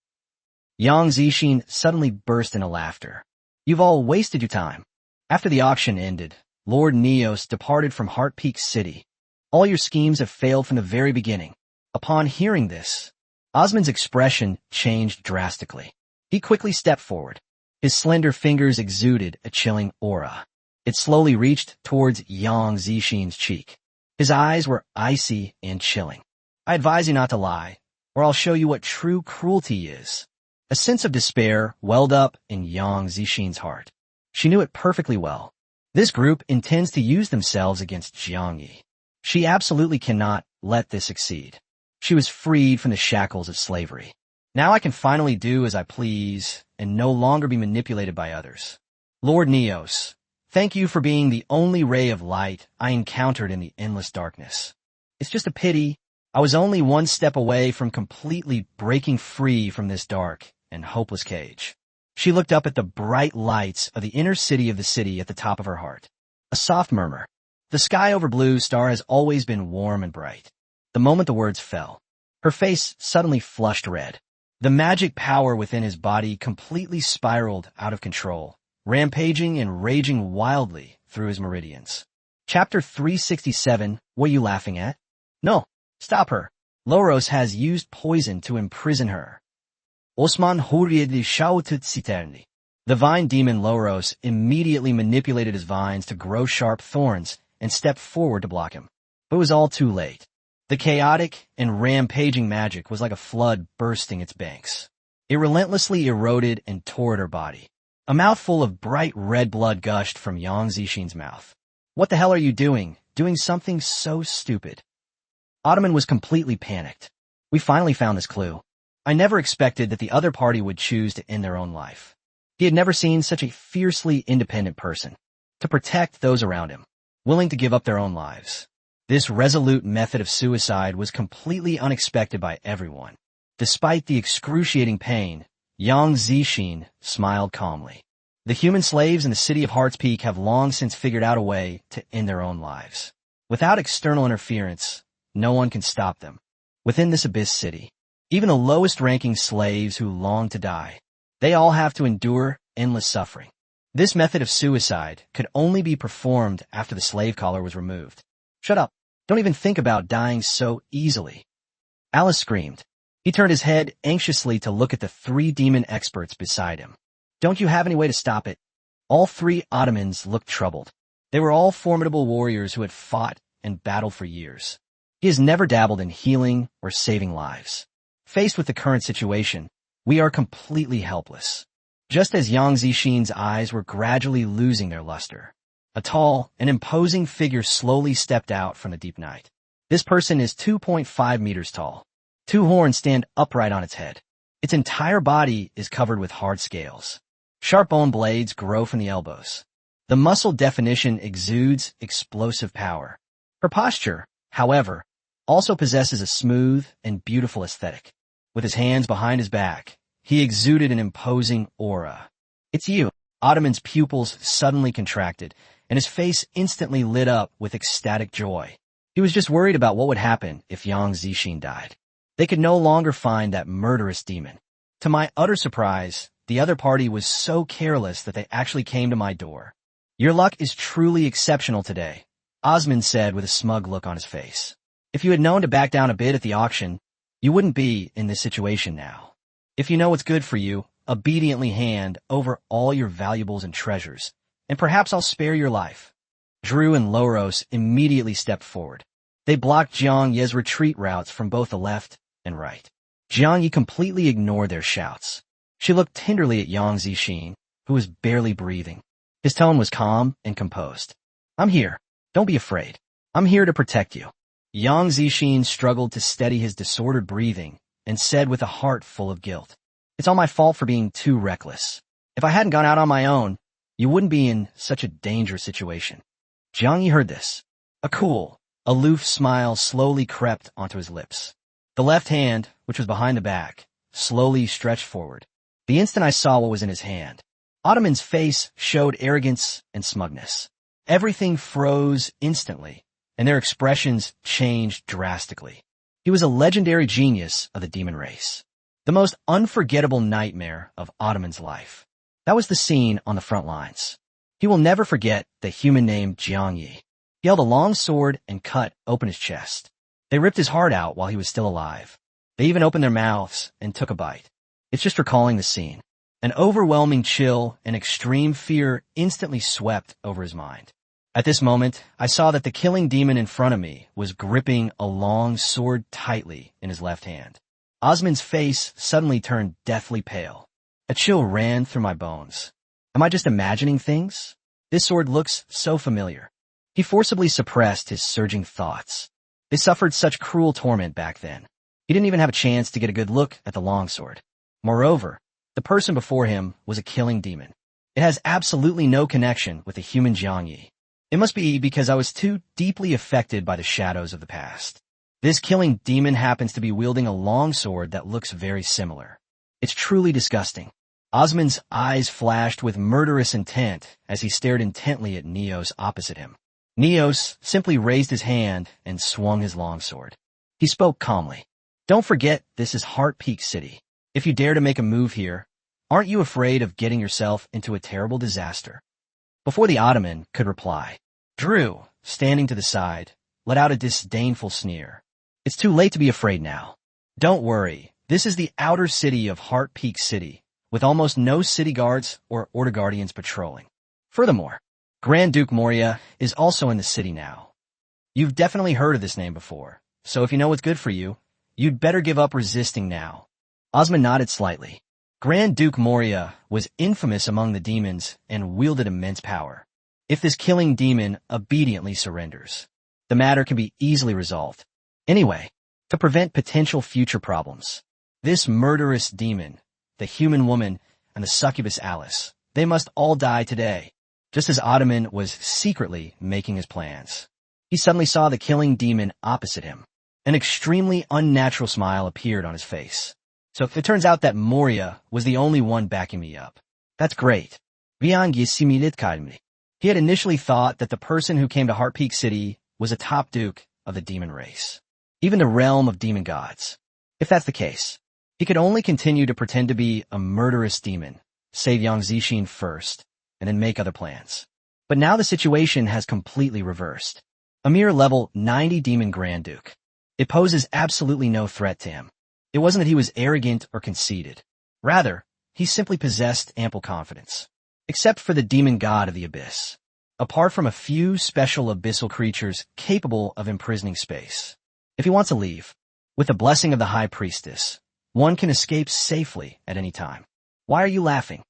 Yang Zixin suddenly burst into laughter. You've all wasted your time. After the auction ended, Lord Neos departed from Heart Peak City. All your schemes have failed from the very beginning. Upon hearing this, Osman's expression changed drastically. He quickly stepped forward. His slender fingers exuded a chilling aura. It slowly reached towards Yang Zixin's cheek. His eyes were icy and chilling. I advise you not to lie, or I'll show you what true cruelty is. A sense of despair welled up in Yang Zixin's heart. She knew it perfectly well. This group intends to use themselves against Jiang Yi. She absolutely cannot let this succeed. She was freed from the shackles of slavery. Now I can finally do as I please and no longer be manipulated by others. Lord Neos, thank you for being the only ray of light I encountered in the endless darkness. It's just a pity I was only one step away from completely breaking free from this dark and hopeless cage. She looked up at the bright lights of the inner city of the city at the top of her heart. A soft murmur. The sky over Blue Star has always been warm and bright. The moment the words fell, her face suddenly flushed red. The magic power within his body completely spiraled out of control, rampaging and raging wildly through his meridians. Chapter 367, What are you laughing at? No, stop her. Loros has used poison to imprison her. Osman Hurriedi shouted citerni. The vine demon Loros immediately manipulated his vines to grow sharp thorns and stepped forward to block him. But it was all too late. The chaotic and rampaging magic was like a flood bursting its banks. It relentlessly eroded and tore at her body. A mouthful of bright red blood gushed from Yang Zixin's mouth. What the hell are you doing? Doing something so stupid. Ottoman was completely panicked. We finally found this clue. I never expected that the other party would choose to end their own life. He had never seen such a fiercely independent person. To protect those around him, willing to give up their own lives. This resolute method of suicide was completely unexpected by everyone. Despite the excruciating pain, Yang Zixin smiled calmly. The human slaves in the city of Heart's Peak have long since figured out a way to end their own lives. Without external interference, no one can stop them. Within this abyss city, even the lowest-ranking slaves who long to die, they all have to endure endless suffering. This method of suicide could only be performed after the slave collar was removed. Shut up. Don't even think about dying so easily. Alice screamed. He turned his head anxiously to look at the three demon experts beside him. Don't you have any way to stop it? All three Ottomans looked troubled. They were all formidable warriors who had fought and battled for years. He has never dabbled in healing or saving lives. Faced with the current situation, we are completely helpless. Just as Yang Zixin's eyes were gradually losing their luster, a tall and imposing figure slowly stepped out from the deep night. This person is 2.5 meters tall. Two horns stand upright on its head. Its entire body is covered with hard scales. Sharp bone blades grow from the elbows. The muscle definition exudes explosive power. Her posture, however, also possesses a smooth and beautiful aesthetic. With his hands behind his back, he exuded an imposing aura. It's you. Ottoman's pupils suddenly contracted, and his face instantly lit up with ecstatic joy. He was just worried about what would happen if Yang Zixin died. They could no longer find that murderous demon. To my utter surprise, the other party was so careless that they actually came to my door. Your luck is truly exceptional today, Osman said with a smug look on his face. If you had known to back down a bit at the auction, you wouldn't be in this situation now. If you know what's good for you, obediently hand over all your valuables and treasures, and perhaps I'll spare your life. Drew and Loros immediately stepped forward. They blocked Jiang Ye's retreat routes from both the left and right. Jiang Ye completely ignored their shouts. She looked tenderly at Yang Zixin, who was barely breathing. His tone was calm and composed. I'm here. Don't be afraid. I'm here to protect you. Yang Zixin struggled to steady his disordered breathing and said with a heart full of guilt, It's all my fault for being too reckless. If I hadn't gone out on my own, you wouldn't be in such a dangerous situation. Jiang Yi heard this. A cool, aloof smile slowly crept onto his lips. The left hand, which was behind the back, slowly stretched forward. The instant I saw what was in his hand, Ottoman's face showed arrogance and smugness. Everything froze instantly, and their expressions changed drastically. He was a legendary genius of the demon race. The most unforgettable nightmare of Ottoman's life. That was the scene on the front lines. He will never forget the human named Jiang Yi. He held a long sword and cut open his chest. They ripped his heart out while he was still alive. They even opened their mouths and took a bite. It's just recalling the scene. An overwhelming chill and extreme fear instantly swept over his mind. At this moment, I saw that the killing demon in front of me was gripping a long sword tightly in his left hand. Osman's face suddenly turned deathly pale. A chill ran through my bones. Am I just imagining things? This sword looks so familiar. He forcibly suppressed his surging thoughts. They suffered such cruel torment back then. He didn't even have a chance to get a good look at the longsword. Moreover, the person before him was a killing demon. It has absolutely no connection with the human Jiang Yi. It must be because I was too deeply affected by the shadows of the past. This killing demon happens to be wielding a longsword that looks very similar. It's truly disgusting. Osman's eyes flashed with murderous intent as he stared intently at Neos opposite him. Neos simply raised his hand and swung his longsword. He spoke calmly. Don't forget, this is Heart Peak City. If you dare to make a move here, aren't you afraid of getting yourself into a terrible disaster? Before the Ottoman could reply, Drew, standing to the side, let out a disdainful sneer. It's too late to be afraid now. Don't worry, this is the outer city of Heart Peak City, with almost no city guards or order guardians patrolling. Furthermore, Grand Duke Moria is also in the city now. You've definitely heard of this name before, so if you know what's good for you, you'd better give up resisting now. Osman nodded slightly. Grand Duke Moria was infamous among the demons and wielded immense power. If this killing demon obediently surrenders, the matter can be easily resolved. Anyway, to prevent potential future problems, this murderous demon, the human woman, and the succubus Alice, they must all die today, just as Ottoman was secretly making his plans. He suddenly saw the killing demon opposite him. An extremely unnatural smile appeared on his face. So it turns out that Moria was the only one backing me up. That's great. He had initially thought that the person who came to Heart Peak City was a top duke of the demon race, even the realm of demon gods. If that's the case, he could only continue to pretend to be a murderous demon, save Yang Zixin first, and then make other plans. But now the situation has completely reversed. A mere level 90 demon Grand Duke. It poses absolutely no threat to him. It wasn't that he was arrogant or conceited. Rather, he simply possessed ample confidence. Except for the demon god of the abyss. Apart from a few special abyssal creatures capable of imprisoning space. If he wants to leave, with the blessing of the High Priestess, one can escape safely at any time. Why are you laughing?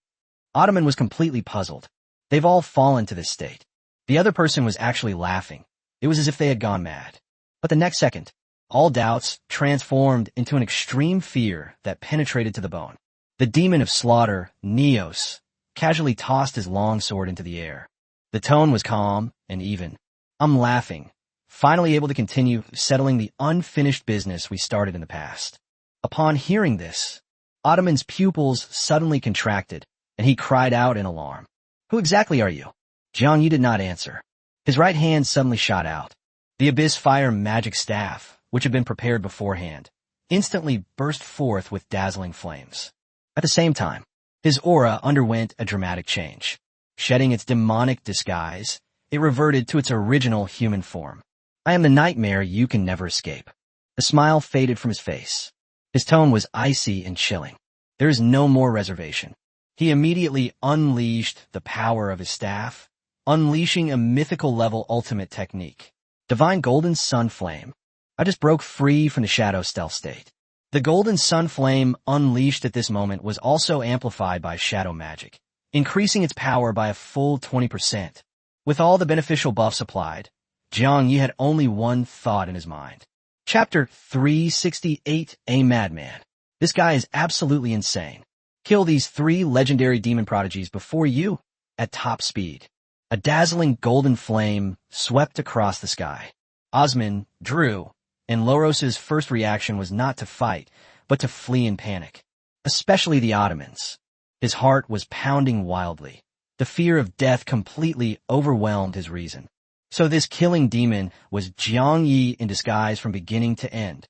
Ottoman was completely puzzled. They've all fallen to this state. The other person was actually laughing. It was as if they had gone mad. But the next second, all doubts transformed into an extreme fear that penetrated to the bone. The demon of slaughter, Neos, casually tossed his long sword into the air. The tone was calm and even. I'm laughing, finally able to continue settling the unfinished business we started in the past. Upon hearing this, Ottoman's pupils suddenly contracted, and he cried out in alarm. Who exactly are you? Jiang Yi did not answer. His right hand suddenly shot out. The Abyss Fire magic staff, which had been prepared beforehand, instantly burst forth with dazzling flames. At the same time, his aura underwent a dramatic change. Shedding its demonic disguise, it reverted to its original human form. I am the nightmare you can never escape. The smile faded from his face. His tone was icy and chilling. There is no more reservation. He immediately unleashed the power of his staff, unleashing a mythical-level ultimate technique. Divine Golden Sun Flame. I just broke free from the shadow stealth state. The Golden Sun Flame unleashed at this moment was also amplified by shadow magic, increasing its power by a full 20%. With all the beneficial buffs applied, Jiang Yi had only one thought in his mind. Chapter 368, A Madman. This guy is absolutely insane. Kill these 3 legendary demon prodigies before you, at top speed. A dazzling golden flame swept across the sky. Osman, Drew, and Loros's first reaction was not to fight, but to flee in panic. Especially the Ottomans. His heart was pounding wildly. The fear of death completely overwhelmed his reason. So this killing demon was Jiang Yi in disguise from beginning to end.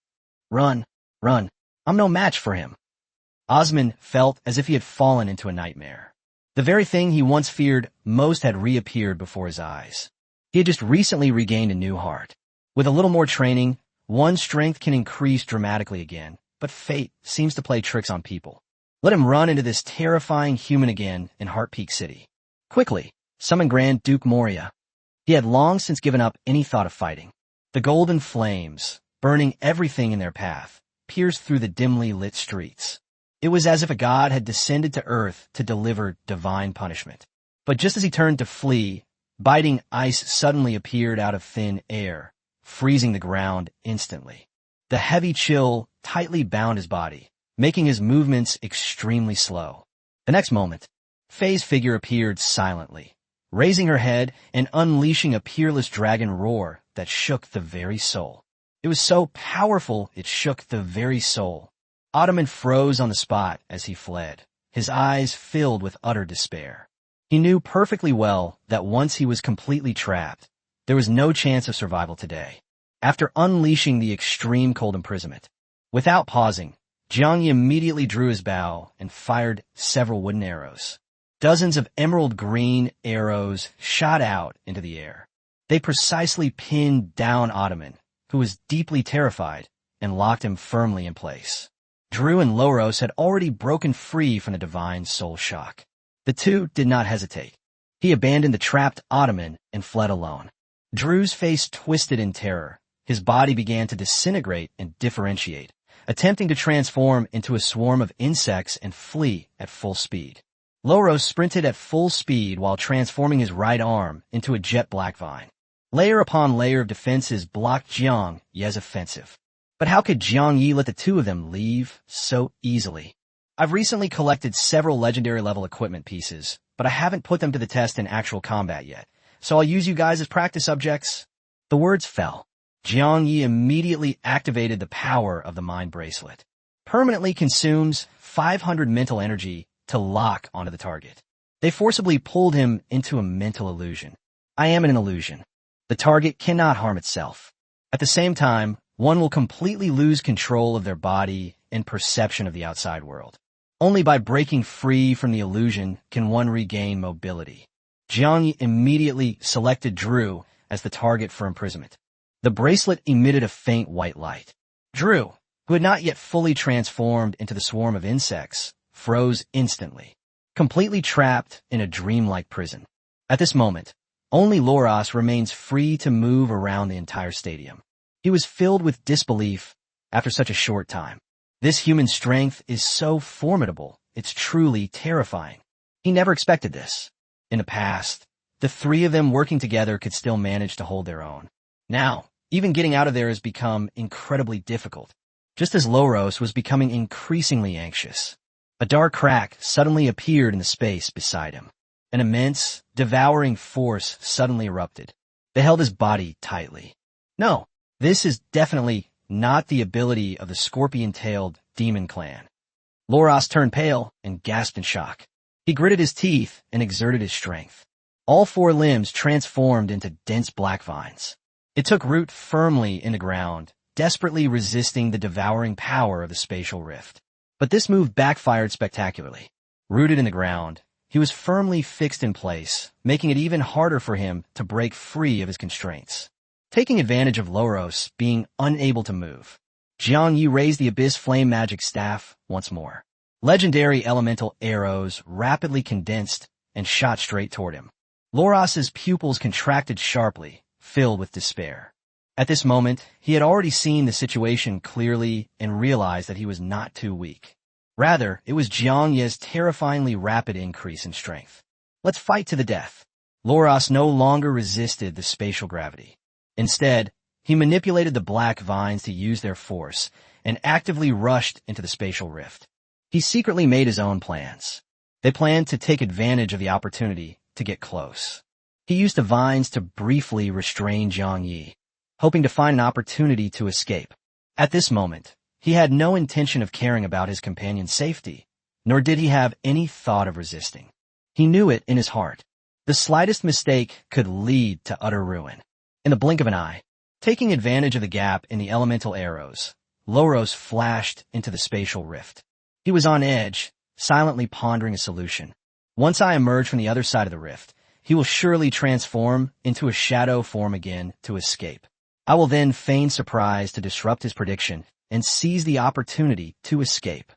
Run, run. I'm no match for him. Osman felt as if he had fallen into a nightmare. The very thing he once feared most had reappeared before his eyes. He had just recently regained a new heart. With a little more training, one's strength can increase dramatically again, but fate seems to play tricks on people. Let him run into this terrifying human again in Heart Peak City. Quickly, summon Grand Duke Moria. He had long since given up any thought of fighting. The golden flames, burning everything in their path, pierced through the dimly lit streets. It was as if a god had descended to earth to deliver divine punishment. But just as he turned to flee, biting ice suddenly appeared out of thin air, freezing the ground instantly. The heavy chill tightly bound his body, making his movements extremely slow. The next moment, Faye's figure appeared silently, raising her head and unleashing a peerless dragon roar that shook the very soul. It was so powerful it shook the very soul. Ottoman froze on the spot as he fled, his eyes filled with utter despair. He knew perfectly well that once he was completely trapped, there was no chance of survival today. After unleashing the extreme cold imprisonment, without pausing, Jiang Yi immediately drew his bow and fired several wooden arrows. Dozens of emerald green arrows shot out into the air. They precisely pinned down Ottoman, who was deeply terrified, and locked him firmly in place. Drew and Loros had already broken free from the divine soul shock. The two did not hesitate. He abandoned the trapped Ottoman and fled alone. Drew's face twisted in terror. His body began to disintegrate and differentiate, attempting to transform into a swarm of insects and flee at full speed. Loros sprinted at full speed while transforming his right arm into a jet black vine. Layer upon layer of defenses blocked Jiang Yi's offensive. But how could Jiang Yi let the two of them leave so easily? I've recently collected several legendary level equipment pieces, but I haven't put them to the test in actual combat yet, so I'll use you guys as practice subjects. The words fell. Jiang Yi immediately activated the power of the mind bracelet. Permanently consumes 500 mental energy to lock onto the target. They forcibly pulled him into a mental illusion. I am in an illusion. The target cannot harm itself. At the same time, one will completely lose control of their body and perception of the outside world. Only by breaking free from the illusion can one regain mobility. Jiang Yi immediately selected Drew as the target for imprisonment. The bracelet emitted a faint white light. Drew, who had not yet fully transformed into the swarm of insects, froze instantly, completely trapped in a dreamlike prison. At this moment, only Loros remains free to move around the entire stadium. He was filled with disbelief after such a short time. This human strength is so formidable, it's truly terrifying. He never expected this. In the past, the three of them working together could still manage to hold their own. Now, even getting out of there has become incredibly difficult, just as Loros was becoming increasingly anxious. A dark crack suddenly appeared in the space beside him. An immense, devouring force suddenly erupted. They held his body tightly. No, this is definitely not the ability of the scorpion-tailed demon clan. Loros turned pale and gasped in shock. He gritted his teeth and exerted his strength. All four limbs transformed into dense black vines. It took root firmly in the ground, desperately resisting the devouring power of the spatial rift. But this move backfired spectacularly. Rooted in the ground, he was firmly fixed in place, making it even harder for him to break free of his constraints. Taking advantage of Loros being unable to move, Jiang Yi raised the Abyss Flame Magic Staff once more. Legendary elemental arrows rapidly condensed and shot straight toward him. Loros's pupils contracted sharply, filled with despair. At this moment, he had already seen the situation clearly and realized that he was not too weak. Rather, it was Jiang Yi's terrifyingly rapid increase in strength. Let's fight to the death. Loros no longer resisted the spatial gravity. Instead, he manipulated the black vines to use their force and actively rushed into the spatial rift. He secretly made his own plans. They planned to take advantage of the opportunity to get close. He used the vines to briefly restrain Jiang Yi, hoping to find an opportunity to escape. At this moment, he had no intention of caring about his companion's safety, nor did he have any thought of resisting. He knew it in his heart. The slightest mistake could lead to utter ruin. In the blink of an eye, taking advantage of the gap in the elemental arrows, Loros flashed into the spatial rift. He was on edge, silently pondering a solution. Once I emerge from the other side of the rift, he will surely transform into a shadow form again to escape. I will then feign surprise to disrupt his prediction and seize the opportunity to escape.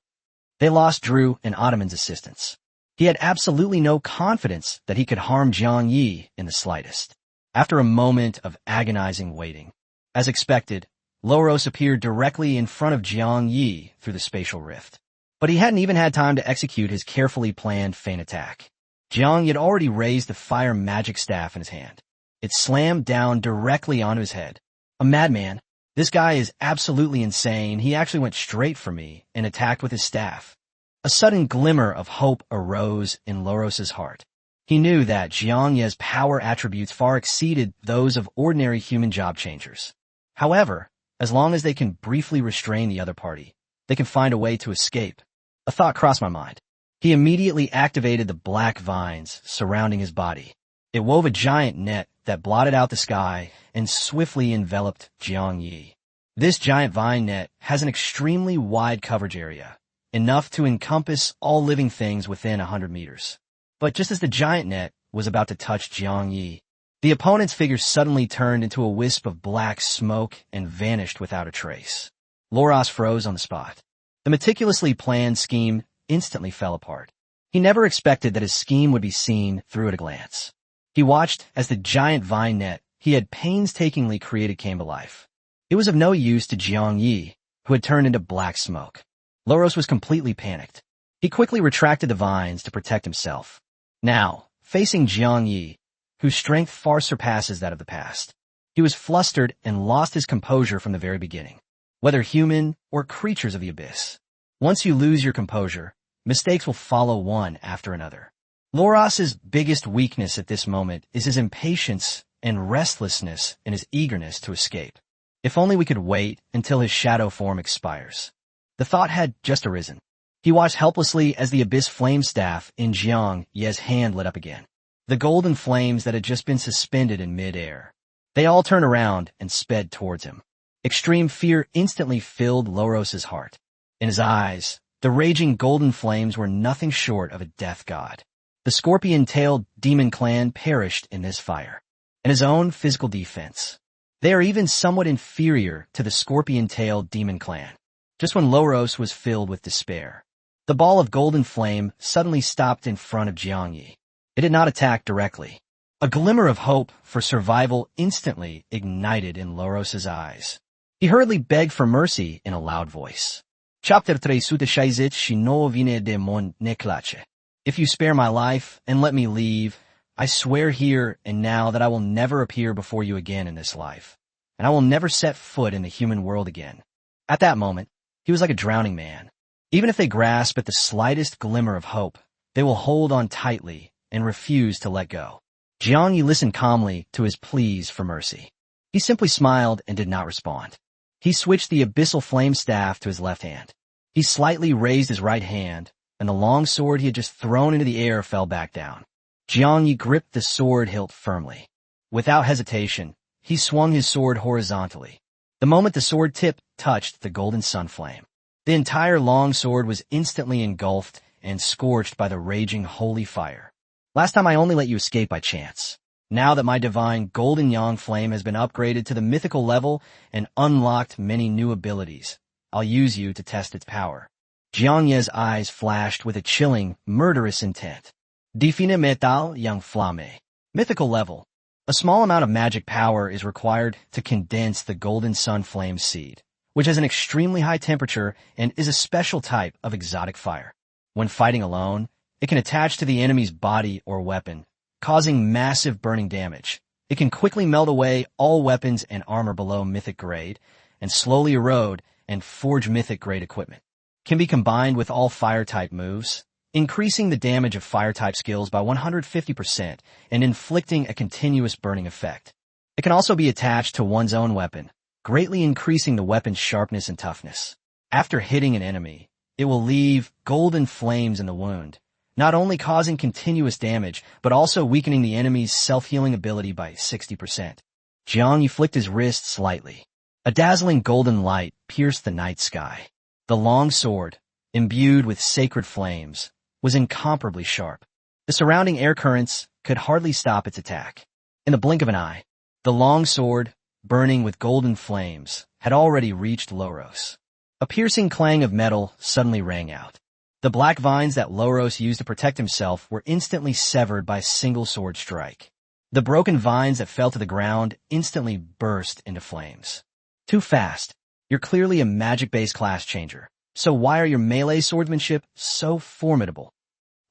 They lost Drew and Ottoman's assistance. He had absolutely no confidence that he could harm Jiang Yi in the slightest. After a moment of agonizing waiting, as expected, Loros appeared directly in front of Jiang Yi through the spatial rift. But he hadn't even had time to execute his carefully planned feint attack. Jiang Yi had already raised the fire magic staff in his hand. It slammed down directly onto his head. A madman. This guy is absolutely insane. He actually went straight for me and attacked with his staff. A sudden glimmer of hope arose in Loros's heart. He knew that Jiang Yi's power attributes far exceeded those of ordinary human job changers. However, as long as they can briefly restrain the other party, they can find a way to escape. A thought crossed my mind. He immediately activated the black vines surrounding his body. It wove a giant net that blotted out the sky and swiftly enveloped Jiang Yi. This giant vine net has an extremely wide coverage area, enough to encompass all living things within 100 meters. But just as the giant net was about to touch Jiang Yi, the opponent's figure suddenly turned into a wisp of black smoke and vanished without a trace. Loros froze on the spot. The meticulously planned scheme instantly fell apart. He never expected that his scheme would be seen through at a glance. He watched as the giant vine net he had painstakingly created came to life. It was of no use to Jiang Yi, who had turned into black smoke. Loros was completely panicked. He quickly retracted the vines to protect himself. Now, facing Jiang Yi, whose strength far surpasses that of the past, he was flustered and lost his composure from the very beginning. Whether human or creatures of the abyss, once you lose your composure, mistakes will follow one after another. Loros's biggest weakness at this moment is his impatience and restlessness in his eagerness to escape. If only we could wait until his shadow form expires. The thought had just arisen. He watched helplessly as the abyss flame staff in Jiang Yi's hand lit up again. The golden flames that had just been suspended in mid-air. They all turned around and sped towards him. Extreme fear instantly filled Loros's heart. In his eyes, the raging golden flames were nothing short of a death god. The scorpion-tailed demon clan perished in this fire, and his own physical defense. They are even somewhat inferior to the scorpion-tailed demon clan. Just when Loros was filled with despair, the ball of golden flame suddenly stopped in front of Jiang Yi. It did not attack directly. A glimmer of hope for survival instantly ignited in Loros's eyes. He hurriedly begged for mercy in a loud voice. Chapter 366 no vine de mon neclache. If you spare my life and let me leave, I swear here and now that I will never appear before you again in this life, and I will never set foot in the human world again. At that moment, he was like a drowning man. Even if they grasp at the slightest glimmer of hope, they will hold on tightly and refuse to let go. Jiang Yi listened calmly to his pleas for mercy. He simply smiled and did not respond. He switched the abyssal flame staff to his left hand. He slightly raised his right hand, and the long sword he had just thrown into the air fell back down. Jiang Yi gripped the sword hilt firmly. Without hesitation, he swung his sword horizontally. The moment the sword tip touched the golden sun flame, the entire long sword was instantly engulfed and scorched by the raging holy fire. Last time I only let you escape by chance. Now that my divine golden yang flame has been upgraded to the mythical level and unlocked many new abilities, I'll use you to test its power. Jiang Yi's eyes flashed with a chilling, murderous intent. Define metal yang flame. Mythical level. A small amount of magic power is required to condense the golden sun flame seed, which has an extremely high temperature and is a special type of exotic fire. When fighting alone, it can attach to the enemy's body or weapon, causing massive burning damage. It can quickly melt away all weapons and armor below mythic grade, and slowly erode and forge mythic grade equipment. Can be combined with all fire-type moves, increasing the damage of fire-type skills by 150% and inflicting a continuous burning effect. It can also be attached to one's own weapon, greatly increasing the weapon's sharpness and toughness. After hitting an enemy, it will leave golden flames in the wound, not only causing continuous damage, but also weakening the enemy's self-healing ability by 60%. Jiang Yi flicked his wrist slightly. A dazzling golden light pierced the night sky. The long sword, imbued with sacred flames, was incomparably sharp. The surrounding air currents could hardly stop its attack. In the blink of an eye, the long sword, burning with golden flames, had already reached Loros. A piercing clang of metal suddenly rang out. The black vines that Loros used to protect himself were instantly severed by a single sword strike. The broken vines that fell to the ground instantly burst into flames. Too fast. You're clearly a magic-based class changer. So why are your melee swordsmanship so formidable?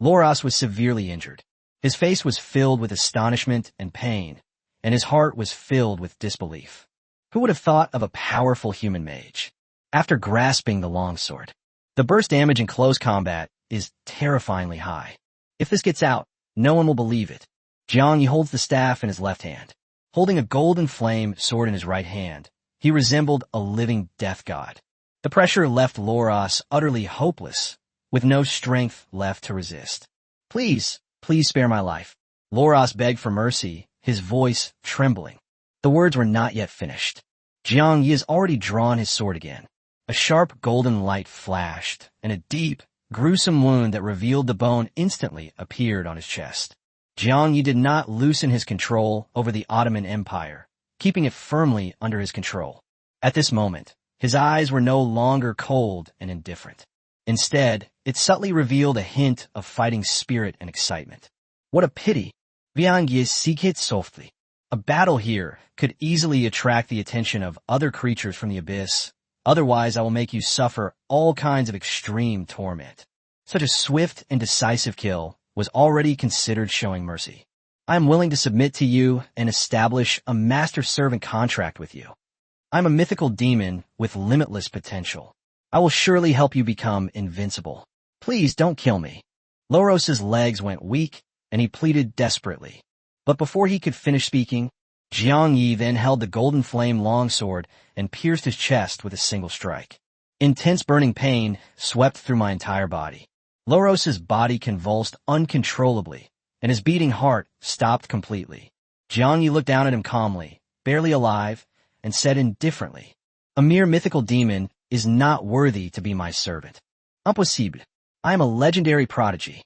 Loros was severely injured. His face was filled with astonishment and pain, and his heart was filled with disbelief. Who would have thought of a powerful human mage? After grasping the longsword, the burst damage in close combat is terrifyingly high. If this gets out, no one will believe it. Jiang Yi holds the staff in his left hand. Holding a golden flame sword in his right hand, he resembled a living death god. The pressure left Loros utterly hopeless, with no strength left to resist. Please spare my life. Loros begged for mercy, his voice trembling. The words were not yet finished. Jiang Yi has already drawn his sword again. A sharp golden light flashed, and a deep, gruesome wound that revealed the bone instantly appeared on his chest. Jiang Yi did not loosen his control over the Ottoman Empire, keeping it firmly under his control. At this moment, his eyes were no longer cold and indifferent. Instead, it subtly revealed a hint of fighting spirit and excitement. What a pity! Jiang Yi seek it softly. A battle here could easily attract the attention of other creatures from the abyss. Otherwise, I will make you suffer all kinds of extreme torment. Such a swift and decisive kill was already considered showing mercy. I am willing to submit to you and establish a master-servant contract with you. I'm a mythical demon with limitless potential. I will surely help you become invincible. Please don't kill me. Loros's legs went weak, and he pleaded desperately. But before he could finish speaking, Jiang Yi then held the golden flame longsword and pierced his chest with a single strike. Intense burning pain swept through my entire body. Loros's body convulsed uncontrollably, and his beating heart stopped completely. Jiang Yi looked down at him calmly, barely alive, and said indifferently, "A mere mythical demon is not worthy to be my servant. Impossible. I am a legendary prodigy."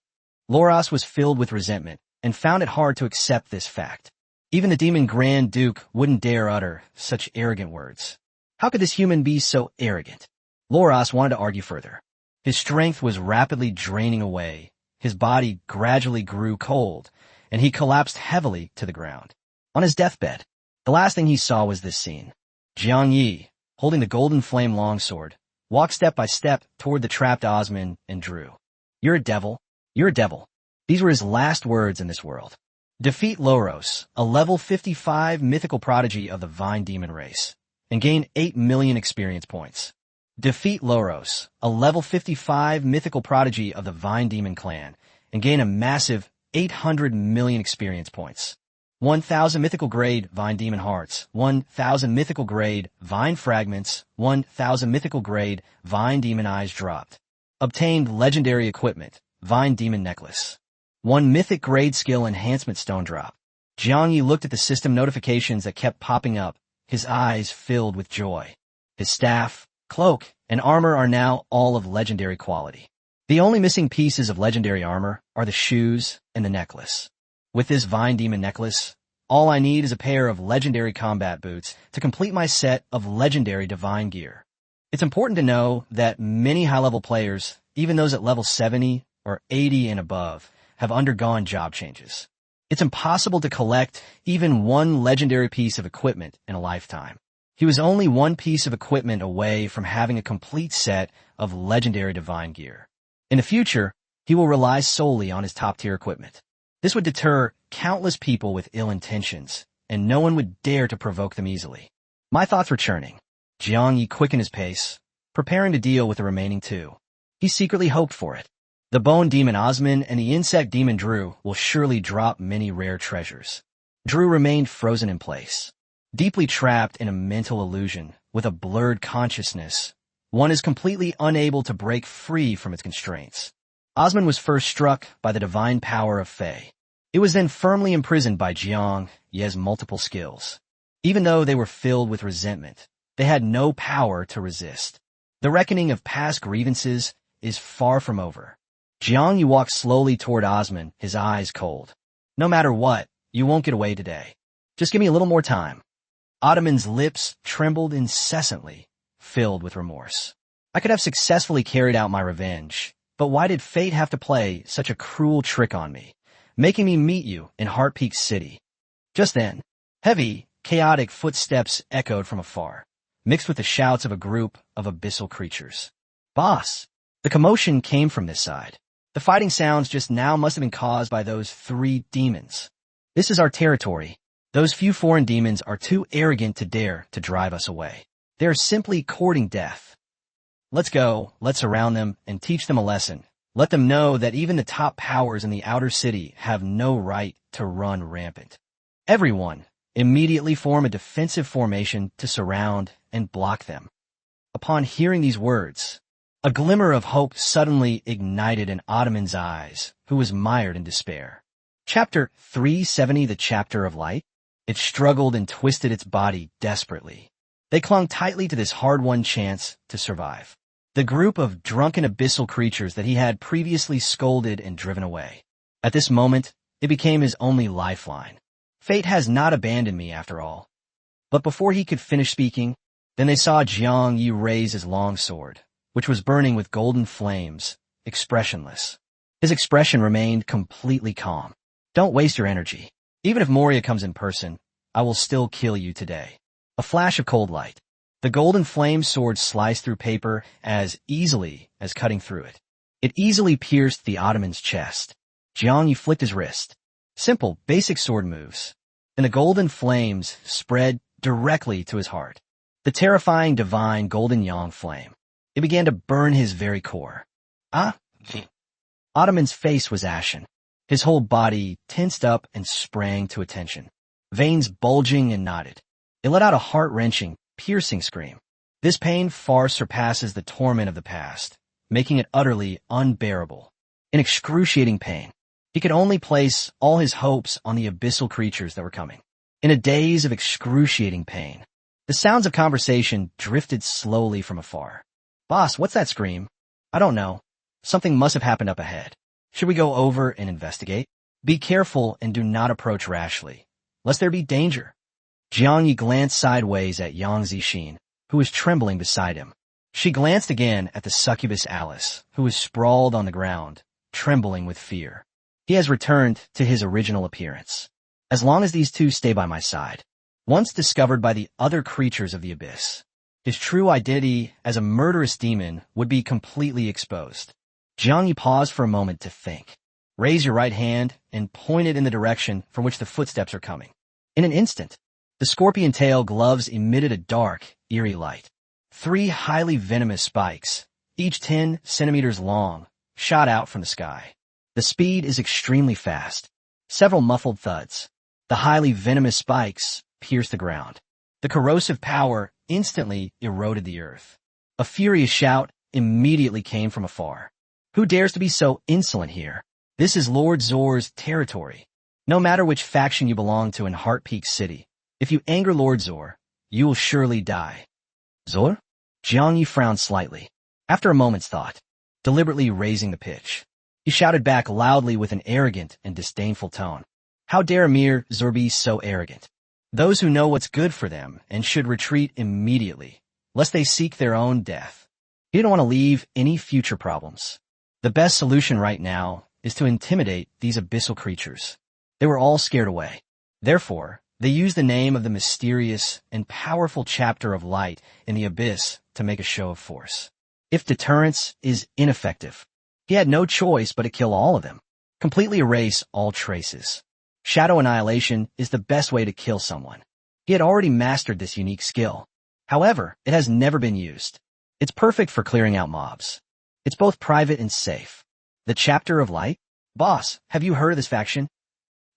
Loros was filled with resentment and found it hard to accept this fact. Even the demon Grand Duke wouldn't dare utter such arrogant words. How could this human be so arrogant? Loros wanted to argue further. His strength was rapidly draining away, his body gradually grew cold, and he collapsed heavily to the ground. On his deathbed, the last thing he saw was this scene. Jiang Yi, holding the golden flame longsword, walked step by step toward the trapped Osman and drew. "You're a devil. You're a devil." These were his last words in this world. Defeat Loros, a level 55 mythical prodigy of the Vine Demon race, and gain 8 million experience points. Defeat Loros, a level 55 mythical prodigy of the Vine Demon clan, and gain a massive 800 million experience points. 1,000 mythical grade Vine Demon hearts, 1,000 mythical grade Vine fragments, 1,000 mythical grade Vine Demon eyes dropped. Obtained legendary equipment, Vine Demon necklace. 1 mythic grade skill enhancement stone drop. Jiang Yi looked at the system notifications that kept popping up, his eyes filled with joy. His staff, cloak, and armor are now all of legendary quality. The only missing pieces of legendary armor are the shoes and the necklace. With this Vine Demon necklace, all I need is a pair of legendary combat boots to complete my set of legendary divine gear. It's important to know that many high-level players, even those at level 70 or 80 and above, have undergone job changes. It's impossible to collect even one legendary piece of equipment in a lifetime. He was only one piece of equipment away from having a complete set of legendary divine gear. In the future, he will rely solely on his top-tier equipment. This would deter countless people with ill intentions, and no one would dare to provoke them easily. My thoughts were churning. Jiang Yi quickened his pace, preparing to deal with the remaining two. He secretly hoped for it. The Bone Demon Osman and the Insect Demon Drew will surely drop many rare treasures. Drew remained frozen in place, deeply trapped in a mental illusion with a blurred consciousness. One is completely unable to break free from its constraints. Osman was first struck by the divine power of Fei. It was then firmly imprisoned by Jiang Yi's multiple skills. Even though they were filled with resentment, They had no power to resist. The reckoning of past grievances is far from over. Jiang Yu walked slowly toward Osman, his eyes cold. No matter what, you won't get away today. Just give me a little more time. Ottoman's lips trembled incessantly, filled with remorse. I could have successfully carried out my revenge, but why did fate have to play such a cruel trick on me, making me meet you in Heart Peak City? Just then, heavy, chaotic footsteps echoed from afar, mixed with the shouts of a group of abyssal creatures. Boss! The commotion came from this side. The fighting sounds just now must have been caused by those 3 demons. This is our territory. Those few foreign demons are too arrogant to dare to drive us away. They are simply courting death. Let's go, let's surround them and teach them a lesson. Let them know that even the top powers in the outer city have no right to run rampant. Everyone, immediately form a defensive formation to surround and block them. Upon hearing these words, a glimmer of hope suddenly ignited in Ottoman's eyes, who was mired in despair. Chapter 370, the Chapter of Light. It struggled and twisted its body desperately. They clung tightly to this hard-won chance to survive. The group of drunken abyssal creatures that he had previously scolded and driven away. At this moment, it became his only lifeline. Fate has not abandoned me after all. But before he could finish speaking, then they saw Jiang Yu raise his long sword, which was burning with golden flames, expressionless. His expression remained completely calm. Don't waste your energy. Even if Moria comes in person, I will still kill you today. A flash of cold light. The golden flame sword sliced through paper as easily as cutting through it. It easily pierced the Ottoman's chest. Jiang Yu flicked his wrist. Simple, basic sword moves. And the golden flames spread directly to his heart. The terrifying divine golden yang flame. It began to burn his very core. Ottoman's face was ashen. His whole body tensed up and sprang to attention. Veins bulging and knotted. It let out a heart-wrenching, piercing scream. This pain far surpasses the torment of the past, making it utterly unbearable. In excruciating pain, he could only place all his hopes on the abyssal creatures that were coming. In a daze of excruciating pain, the sounds of conversation drifted slowly from afar. Boss, what's that scream? I don't know. Something must have happened up ahead. Should we go over and investigate? Be careful and do not approach rashly, lest there be danger. Jiang Yi glanced sideways at Yang Zixin, who was trembling beside him. She glanced again at the succubus Alice, who was sprawled on the ground, trembling with fear. He has returned to his original appearance. As long as these two stay by my side, once discovered by the other creatures of the abyss, his true identity as a murderous demon would be completely exposed. Jiang Yi paused for a moment to think. Raise your right hand and point it in the direction from which the footsteps are coming. In an instant, the scorpion tail gloves emitted a dark, eerie light. 3 highly venomous spikes, each 10 centimeters long, shot out from the sky. The speed is extremely fast. Several muffled thuds. The highly venomous spikes pierced the ground. The corrosive power instantly eroded the earth. A furious shout immediately came from afar. Who dares to be so insolent here? This is Lord Zor's territory. No matter which faction you belong to in Heart Peak City, if you anger Lord Zor, you will surely die. Zor? Jiang Yi frowned slightly. After a moment's thought, deliberately raising the pitch, he shouted back loudly with an arrogant and disdainful tone. How dare Amir Zor be so arrogant? Those who know what's good for them and should retreat immediately, lest they seek their own death. He didn't want to leave any future problems. The best solution right now is to intimidate these abyssal creatures. They were all scared away. Therefore, they used the name of the mysterious and powerful chapter of light in the abyss to make a show of force. If deterrence is ineffective, he had no choice but to kill all of them, completely erase all traces. Shadow annihilation is the best way to kill someone. He had already mastered this unique skill. However, it has never been used. It's perfect for clearing out mobs. It's both private and safe. The Chapter of Light? Boss, have you heard of this faction?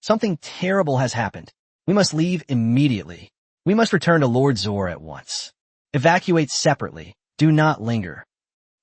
Something terrible has happened. We must leave immediately. We must return to Lord Zor at once. Evacuate separately. Do not linger.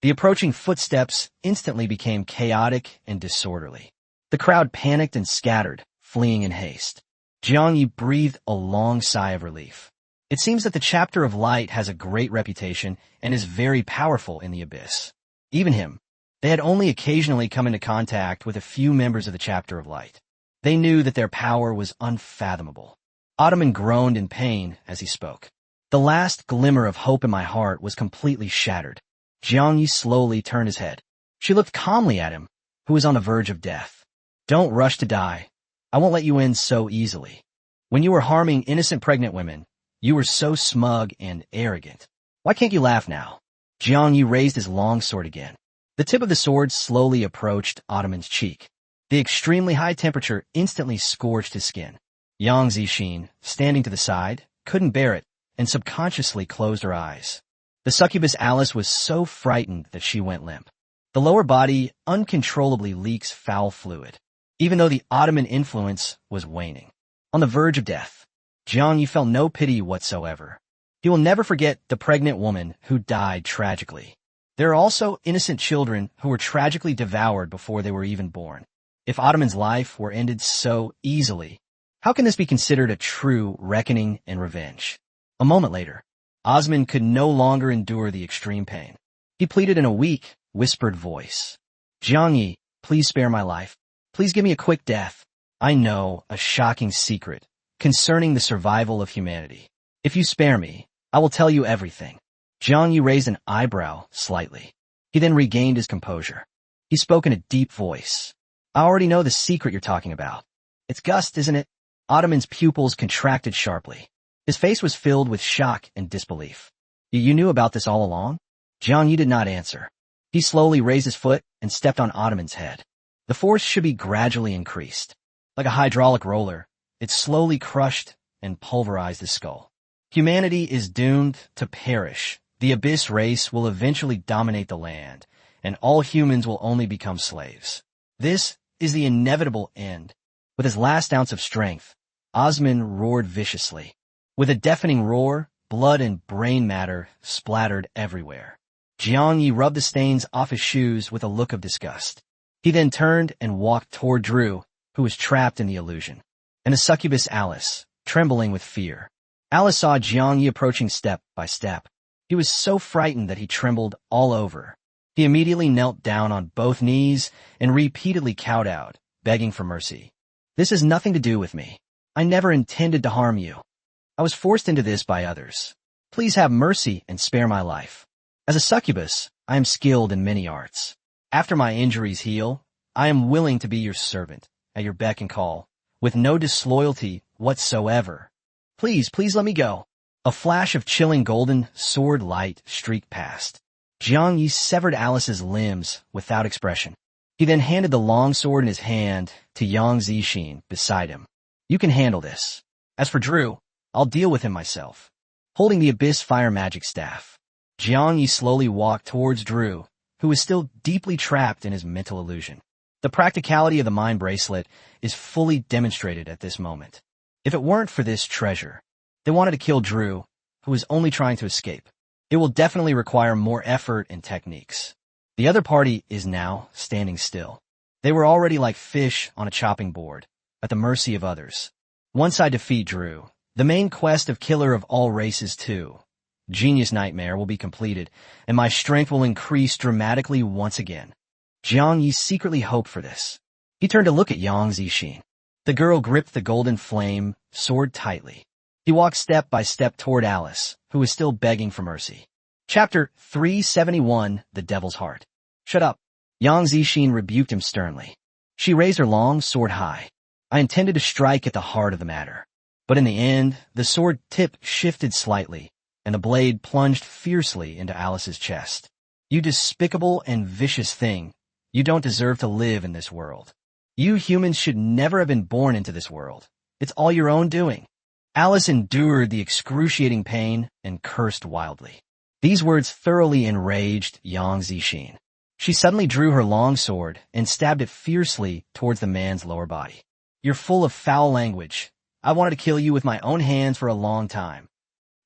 The approaching footsteps instantly became chaotic and disorderly. The crowd panicked and scattered, fleeing in haste. Jiang Yi breathed a long sigh of relief. It seems that the Chapter of Light has a great reputation and is very powerful in the Abyss. Even him. They had only occasionally come into contact with a few members of the Chapter of Light. They knew that their power was unfathomable. Ottoman groaned in pain as he spoke. The last glimmer of hope in my heart was completely shattered. Jiangyi slowly turned his head. She looked calmly at him, who was on the verge of death. Don't rush to die. I won't let you in so easily. When you were harming innocent pregnant women, you were so smug and arrogant. Why can't you laugh now? Jiangyi raised his long sword again. The tip of the sword slowly approached Ottoman's cheek. The extremely high temperature instantly scorched his skin. Yang Zixin, standing to the side, couldn't bear it and subconsciously closed her eyes. The succubus Alice was so frightened that she went limp. The lower body uncontrollably leaks foul fluid, even though the Ottoman influence was waning. On the verge of death, Jiangyi felt no pity whatsoever. He will never forget the pregnant woman who died tragically. There are also innocent children who were tragically devoured before they were even born. If Ottoman's life were ended so easily, how can this be considered a true reckoning and revenge? A moment later, Osman could no longer endure the extreme pain. He pleaded in a weak, whispered voice. Jiangyi, please spare my life. Please give me a quick death. I know a shocking secret concerning the survival of humanity. If you spare me, I will tell you everything. Jiangyi raised an eyebrow slightly. He then regained his composure. He spoke in a deep voice. I already know the secret you're talking about. It's gust, isn't it? Ottoman's pupils contracted sharply. His face was filled with shock and disbelief. You knew about this all along? Jiangyi did not answer. He slowly raised his foot and stepped on Ottoman's head. The force should be gradually increased. Like a hydraulic roller, it slowly crushed and pulverized his skull. Humanity is doomed to perish. The Abyss race will eventually dominate the land, and all humans will only become slaves. This is the inevitable end. With his last ounce of strength, Osman roared viciously. With a deafening roar, blood and brain matter splattered everywhere. Jiangyi rubbed the stains off his shoes with a look of disgust. He then turned and walked toward Drew, who was trapped in the illusion, and the succubus Alice, trembling with fear. Alice saw Jiangyi approaching step by step. He was so frightened that he trembled all over. He immediately knelt down on both knees and repeatedly kowtowed, begging for mercy. This has nothing to do with me. I never intended to harm you. I was forced into this by others. Please have mercy and spare my life. As a succubus, I am skilled in many arts. After my injuries heal, I am willing to be your servant, at your beck and call, with no disloyalty whatsoever. Please let me go. A flash of chilling golden sword light streaked past. Jiangyi severed Alice's limbs without expression. He then handed the long sword in his hand to Yang Zixin beside him. You can handle this. As for Drew, I'll deal with him myself. Holding the Abyss Fire Magic Staff, Jiangyi slowly walked towards Drew, who was still deeply trapped in his mental illusion. The practicality of the mind bracelet is fully demonstrated at this moment. If it weren't for this treasure, they wanted to kill Drew, who was only trying to escape. It will definitely require more effort and techniques. The other party is now standing still. They were already like fish on a chopping board, at the mercy of others. Once I defeat Drew, the main quest of Killer of All Races 2, Genius Nightmare, will be completed, and my strength will increase dramatically once again. Jiangyi secretly hoped for this. He turned to look at Yang Zixin. The girl gripped the golden flame sword tightly. He walked step by step toward Alice, who was still begging for mercy. Chapter 371, The Devil's Heart. Shut up. Yang Zixin rebuked him sternly. She raised her long sword high. I intended to strike at the heart of the matter. But in the end, the sword tip shifted slightly, and the blade plunged fiercely into Alice's chest. You despicable and vicious thing. You don't deserve to live in this world. You humans should never have been born into this world. It's all your own doing. Alice endured the excruciating pain and cursed wildly. These words thoroughly enraged Yang Zixin. She suddenly drew her long sword and stabbed it fiercely towards the man's lower body. You're full of foul language. I wanted to kill you with my own hands for a long time.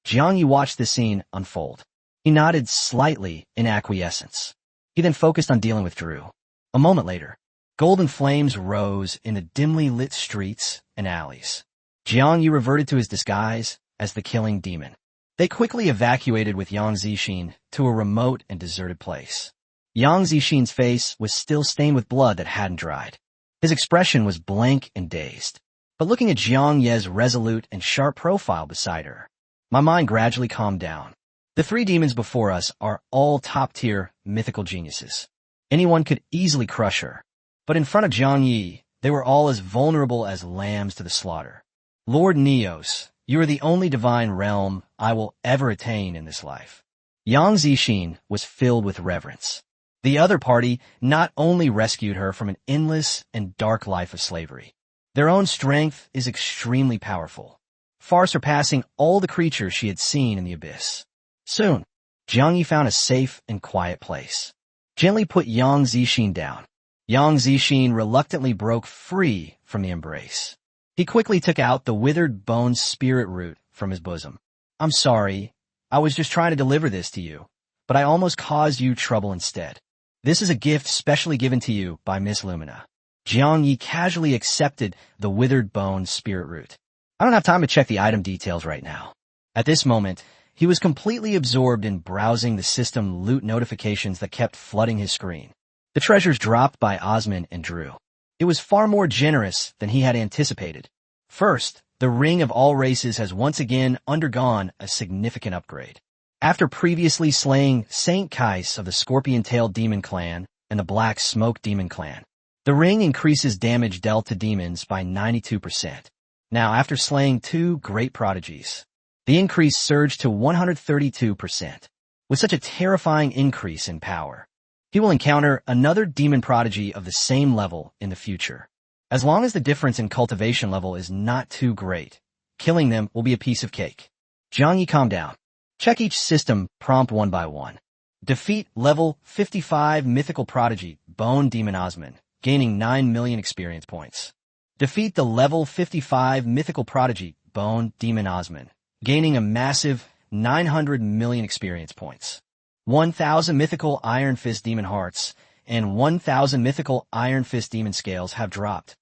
Jiangyi watched the scene unfold. He nodded slightly in acquiescence. He then focused on dealing with Drew. A moment later, golden flames rose in the dimly lit streets and alleys. Jiangyi reverted to his disguise, as the killing demon. They quickly evacuated with Yang Zixin to a remote and deserted place. Yang Zixin's face was still stained with blood that hadn't dried. His expression was blank and dazed. But looking at Jiang Ye's resolute and sharp profile beside her, my mind gradually calmed down. The three demons before us are all top-tier mythical geniuses. Anyone could easily crush her. But in front of Jiang Yi, they were all as vulnerable as lambs to the slaughter. Lord Neos, you are the only divine realm I will ever attain in this life. Yang Zixin was filled with reverence. The other party not only rescued her from an endless and dark life of slavery. Their own strength is extremely powerful, far surpassing all the creatures she had seen in the abyss. Soon, Jiang Yi found a safe and quiet place. Gently put Yang Zixin down. Yang Zixin reluctantly broke free from the embrace. He quickly took out the withered bone spirit root from his bosom. I'm sorry, I was just trying to deliver this to you, but I almost caused you trouble instead. This is a gift specially given to you by Miss Lumina. Jiang Yi casually accepted the withered bone spirit root. I don't have time to check the item details right now. At this moment, he was completely absorbed in browsing the system loot notifications that kept flooding his screen. The treasures dropped by Osman and Drew. It was far more generous than he had anticipated. First, the Ring of All Races has once again undergone a significant upgrade. After previously slaying Saint Kais of the Scorpion-tailed Demon Clan and the Black Smoke Demon Clan, the ring increases damage dealt to demons by 92%. Now, after slaying two great prodigies, the increase surged to 132%. With such a terrifying increase in power, he will encounter another demon prodigy of the same level in the future. As long as the difference in cultivation level is not too great, killing them will be a piece of cake. Jiang Yi, calm down. Check each system prompt one by one. Defeat level 55 mythical prodigy Bone Demon Osman, gaining 9 million experience points. Defeat the level 55 mythical prodigy Bone Demon Osman, gaining a massive 900 million experience points. 1,000 mythical Iron Fist Demon Hearts and 1,000 mythical Iron Fist Demon Scales have dropped.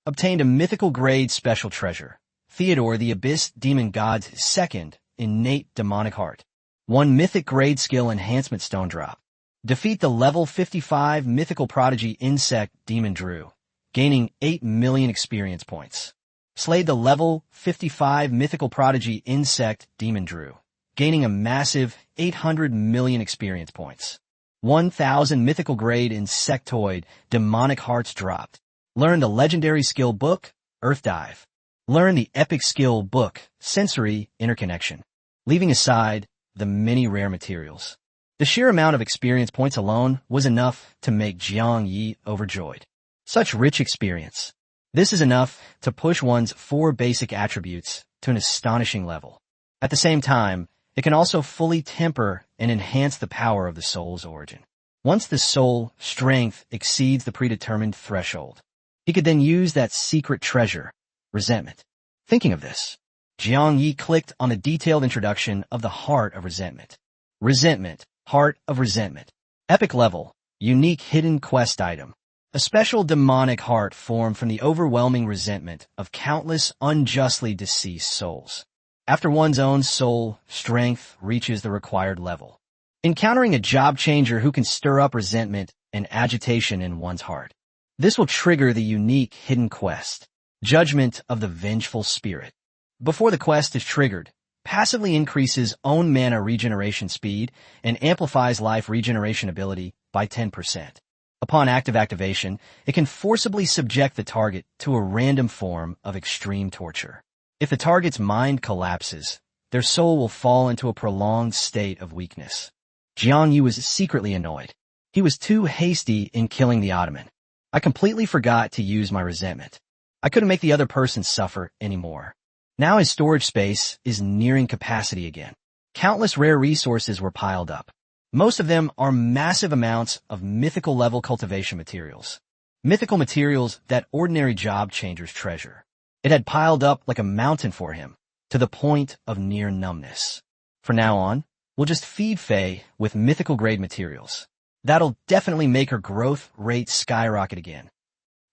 Obtained a mythical grade special treasure, Theodore the Abyss Demon God's second innate demonic heart. 1 mythic grade skill enhancement stone drop. Defeat the level 55 mythical prodigy Insect Demon Drew, gaining 8 million experience points. Slay the level 55 mythical prodigy Insect Demon Drew, gaining a massive 800 million experience points. 1,000 mythical grade Insectoid Demonic Hearts dropped. Learn the legendary skill book, Earth Dive. Learn the epic skill book, Sensory Interconnection. Leaving aside the many rare materials, the sheer amount of experience points alone was enough to make Jiang Yi overjoyed. Such rich experience. This is enough to push one's 4 basic attributes to an astonishing level. At the same time, it can also fully temper and enhance the power of the soul's origin. Once the soul strength exceeds the predetermined threshold, he could then use that secret treasure, resentment. Thinking of this, Jiang Yi clicked on the detailed introduction of the Heart of Resentment. Resentment, Heart of Resentment. Epic level, unique hidden quest item. A special demonic heart formed from the overwhelming resentment of countless unjustly deceased souls. After one's own soul strength reaches the required level, encountering a job changer who can stir up resentment and agitation in one's heart. This will trigger the unique hidden quest, Judgment of the Vengeful Spirit. Before the quest is triggered, passively increases own mana regeneration speed and amplifies life regeneration ability by 10%. Upon active activation, it can forcibly subject the target to a random form of extreme torture. If the target's mind collapses, their soul will fall into a prolonged state of weakness. Jiang Yi was secretly annoyed. He was too hasty in killing the Ottoman. I completely forgot to use my resentment. I couldn't make the other person suffer anymore. Now his storage space is nearing capacity again. Countless rare resources were piled up. Most of them are massive amounts of mythical level cultivation materials. Mythical materials that ordinary job changers treasure. It had piled up like a mountain for him, to the point of near numbness. From now on, we'll just feed Faye with mythical grade materials. That'll definitely make her growth rate skyrocket again.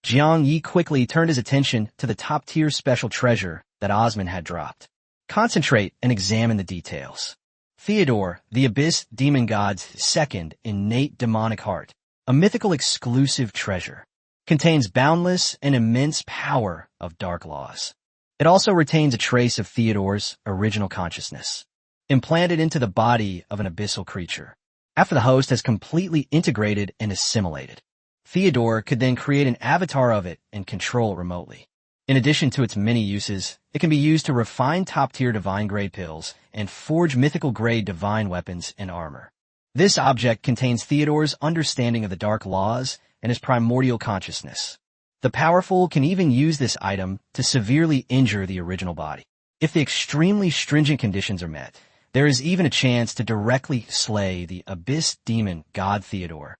Jiang Yi quickly turned his attention to the top-tier special treasure that Osman had dropped. Concentrate and examine the details. Theodore, the Abyss demon god's second innate demonic heart, a mythical exclusive treasure, contains boundless and immense power of dark laws. It also retains a trace of Theodore's original consciousness, implanted into the body of an abyssal creature. After the host has completely integrated and assimilated, Theodore could then create an avatar of it and control it remotely. In addition to its many uses, it can be used to refine top-tier divine-grade pills and forge mythical-grade divine weapons and armor. This object contains Theodore's understanding of the dark laws and his primordial consciousness. The powerful can even use this item to severely injure the original body. If the extremely stringent conditions are met, there is even a chance to directly slay the Abyss demon god Theodore.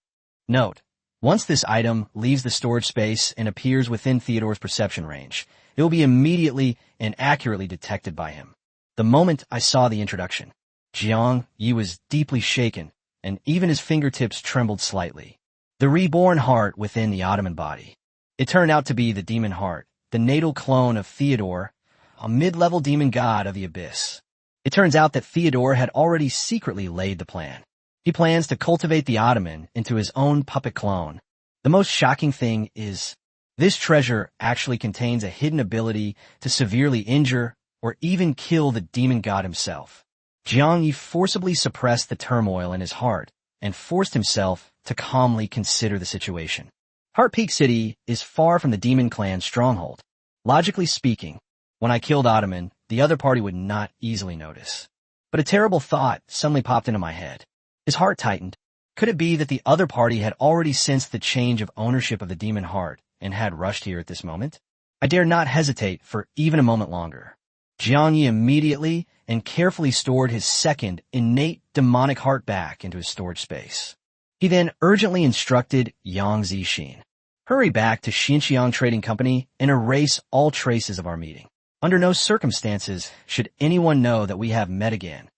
Note: once this item leaves the storage space and appears within Theodore's perception range, it will be immediately and accurately detected by him. The moment I saw the introduction, Jiang Yi was deeply shaken, and even his fingertips trembled slightly. The reborn heart within the Ottoman body. It turned out to be the demon heart, the natal clone of Theodore, a mid-level demon god of the Abyss. It turns out that Theodore had already secretly laid the plan. He plans to cultivate the Ottoman into his own puppet clone. The most shocking thing is, this treasure actually contains a hidden ability to severely injure or even kill the demon god himself. Jiang Yi forcibly suppressed the turmoil in his heart and forced himself to calmly consider the situation. Heart Peak City is far from the demon clan's stronghold. Logically speaking, when I killed Ottoman, the other party would not easily notice. But a terrible thought suddenly popped into my head. His heart tightened. Could it be that the other party had already sensed the change of ownership of the demon heart and had rushed here at this moment? I dared not hesitate for even a moment longer. Jiang Yi immediately and carefully stored his second innate demonic heart back into his storage space. He then urgently instructed Yang Zixin, "Hurry back to Xinjiang Trading Company and erase all traces of our meeting. Under no circumstances should anyone know that we have met again.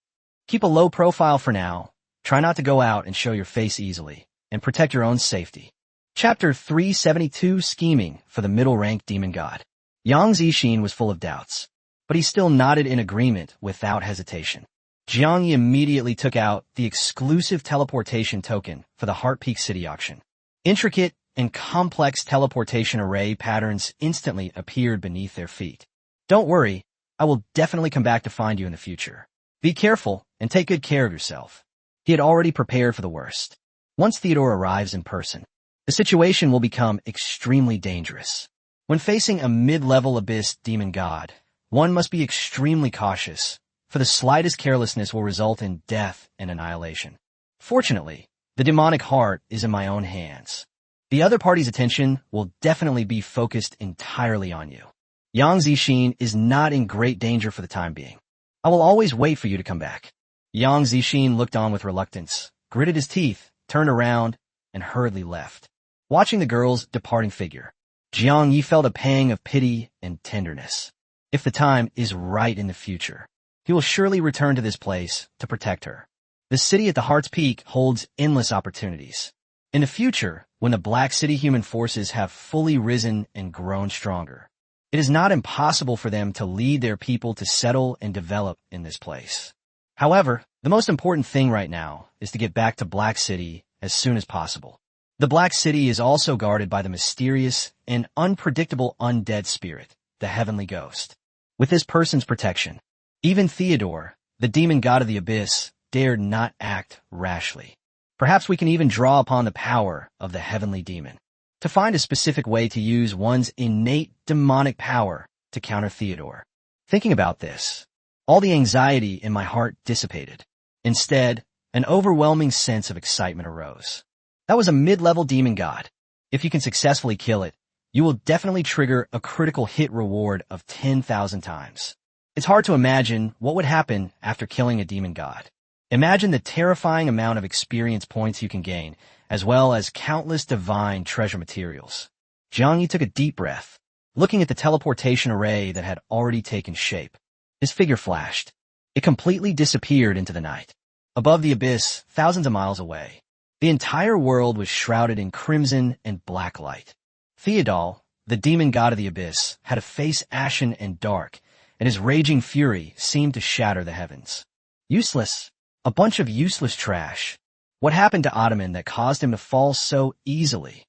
Keep a low profile for now. Try not to go out and show your face easily, and protect your own safety." Chapter 372, Scheming for the Middle-Ranked Demon God. Yang Zixin was full of doubts, but he still nodded in agreement without hesitation. Jiang Yi immediately took out the exclusive teleportation token for the Heart Peak City auction. Intricate and complex teleportation array patterns instantly appeared beneath their feet. "Don't worry, I will definitely come back to find you in the future. Be careful and take good care of yourself." He had already prepared for the worst. Once Theodore arrives in person, the situation will become extremely dangerous. When facing a mid-level Abyss demon god, one must be extremely cautious, for the slightest carelessness will result in death and annihilation. Fortunately, the demonic heart is in my own hands. The other party's attention will definitely be focused entirely on you. Yang Zixin is not in great danger for the time being. I will always wait for you to come back. Yang Zixin looked on with reluctance, gritted his teeth, turned around, and hurriedly left. Watching the girl's departing figure, Jiang Yi felt a pang of pity and tenderness. If the time is right in the future, he will surely return to this place to protect her. The city at the Heart's Peak holds endless opportunities. In the future, when the Black City human forces have fully risen and grown stronger, it is not impossible for them to lead their people to settle and develop in this place. However, the most important thing right now is to get back to Black City as soon as possible. The Black City is also guarded by the mysterious and unpredictable undead spirit, the Heavenly Ghost. With this person's protection, even Theodore, the demon god of the Abyss, dared not act rashly. Perhaps we can even draw upon the power of the Heavenly Demon to find a specific way to use one's innate demonic power to counter Theodore. Thinking about this, all the anxiety in my heart dissipated. Instead, an overwhelming sense of excitement arose. That was a mid-level demon god. If you can successfully kill it, you will definitely trigger a critical hit reward of 10,000 times. It's hard to imagine what would happen after killing a demon god. Imagine the terrifying amount of experience points you can gain, as well as countless divine treasure materials. Jiang Yi took a deep breath, looking at the teleportation array that had already taken shape. His figure flashed. It completely disappeared into the night. Above the abyss, thousands of miles away, the entire world was shrouded in crimson and black light. Theodore, the demon god of the abyss, had a face ashen and dark, and his raging fury seemed to shatter the heavens. Useless. A bunch of useless trash. What happened to Ottoman that caused him to fall so easily?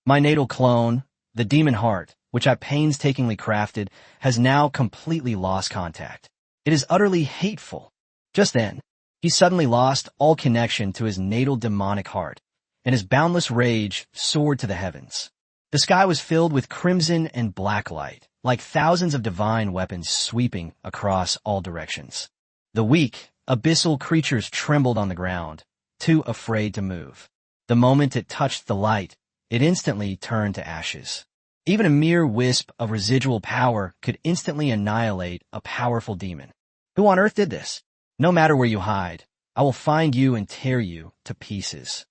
My natal clone, the demon heart, which I painstakingly crafted, has now completely lost contact. It is utterly hateful. Just then, he suddenly lost all connection to his natal demonic heart, and his boundless rage soared to the heavens. The sky was filled with crimson and black light, like thousands of divine weapons sweeping across all directions. The weak, abyssal creatures trembled on the ground, too afraid to move. The moment it touched the light, it instantly turned to ashes. Even a mere wisp of residual power could instantly annihilate a powerful demon. Who on earth did this? No matter where you hide, I will find you and tear you to pieces.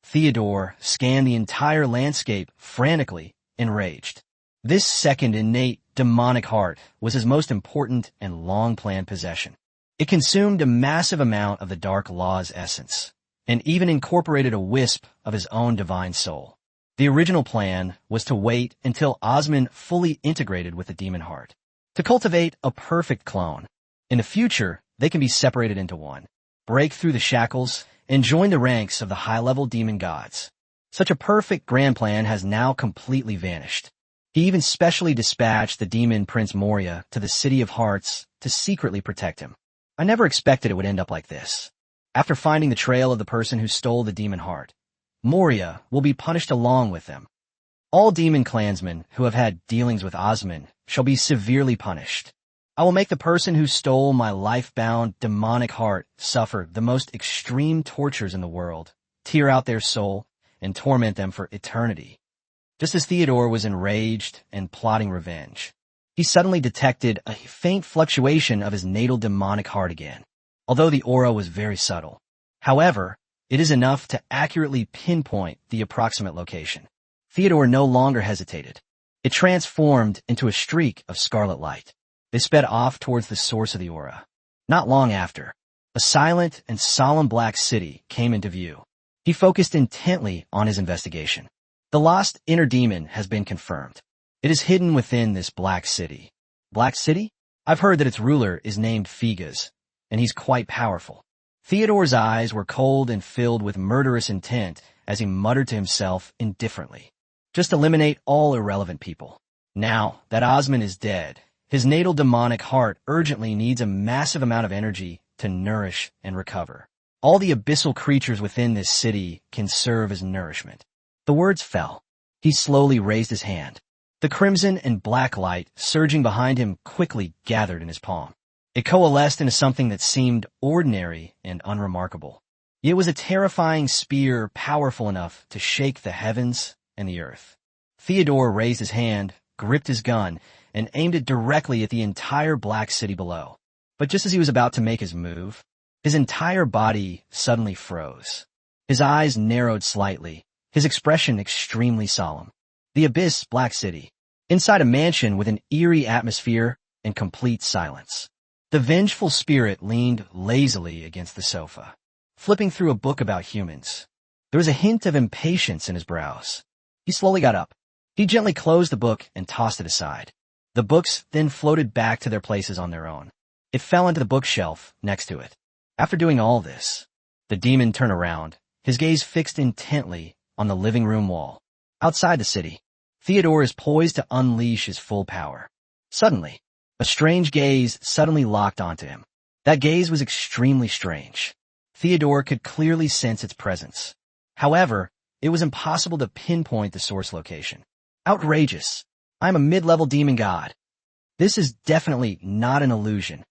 Theodore scanned the entire landscape frantically, enraged. This second innate demonic heart was his most important and long-planned possession. It consumed a massive amount of the Dark Law's essence, and even incorporated a wisp of his own divine soul. The original plan was to wait until Osman fully integrated with the demon heart, to cultivate a perfect clone. In the future, they can be separated into one, break through the shackles, and join the ranks of the high-level demon gods. Such a perfect grand plan has now completely vanished. He even specially dispatched the demon Prince Moria to the City of Hearts to secretly protect him. I never expected it would end up like this. After finding the trail of the person who stole the demon heart, Moria will be punished along with them. All demon clansmen who have had dealings with Osman shall be severely punished. I will make the person who stole my life-bound demonic heart suffer the most extreme tortures in the world, tear out their soul, and torment them for eternity. Just as Theodore was enraged and plotting revenge, he suddenly detected a faint fluctuation of his natal demonic heart again, although the aura was very subtle. However, it is enough to accurately pinpoint the approximate location. Theodore no longer hesitated. It transformed into a streak of scarlet light. They sped off towards the source of the aura. Not long after, a silent and solemn black city came into view. He focused intently on his investigation. The lost inner demon has been confirmed. It is hidden within this black city. Black city? I've heard that its ruler is named Figas, and he's quite powerful. Theodore's eyes were cold and filled with murderous intent as he muttered to himself indifferently. Just eliminate all irrelevant people. Now that Osman is dead, his natal demonic heart urgently needs a massive amount of energy to nourish and recover. All the abyssal creatures within this city can serve as nourishment. The words fell. He slowly raised his hand. The crimson and black light surging behind him quickly gathered in his palm. It coalesced into something that seemed ordinary and unremarkable. It was a terrifying spear powerful enough to shake the heavens and the earth. Theodore raised his hand, gripped his gun, and aimed it directly at the entire black city below. But just as he was about to make his move, his entire body suddenly froze. His eyes narrowed slightly, his expression extremely solemn. The abyss black city, inside a mansion with an eerie atmosphere and complete silence. The vengeful spirit leaned lazily against the sofa, flipping through a book about humans. There was a hint of impatience in his brows. He slowly got up. He gently closed the book and tossed it aside. The books then floated back to their places on their own. It fell into the bookshelf next to it. After doing all this, the demon turned around, his gaze fixed intently on the living room wall. Outside the city, Theodore is poised to unleash his full power. Suddenly, a strange gaze suddenly locked onto him. That gaze was extremely strange. Theodore could clearly sense its presence. However, it was impossible to pinpoint the source location. Outrageous. I'm a mid-level demon god. This is definitely not an illusion.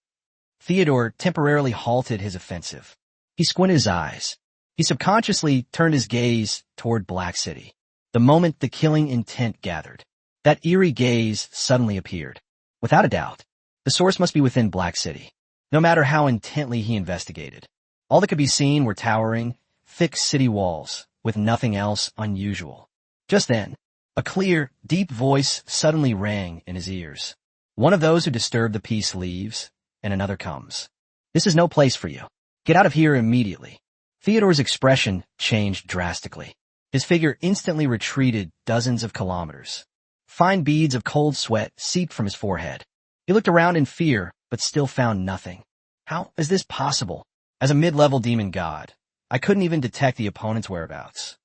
Theodore temporarily halted his offensive. He squinted his eyes. He subconsciously turned his gaze toward Black City. The moment the killing intent gathered, that eerie gaze suddenly appeared. Without a doubt, the source must be within Black City, no matter how intently he investigated. All that could be seen were towering, thick city walls, with nothing else unusual. Just then, a clear, deep voice suddenly rang in his ears. One of those who disturb the peace leaves, and another comes. This is no place for you. Get out of here immediately. Theodore's expression changed drastically. His figure instantly retreated dozens of kilometers. Fine beads of cold sweat seeped from his forehead. He looked around in fear, but still found nothing. How is this possible? As a mid-level demon god, I couldn't even detect the opponent's whereabouts.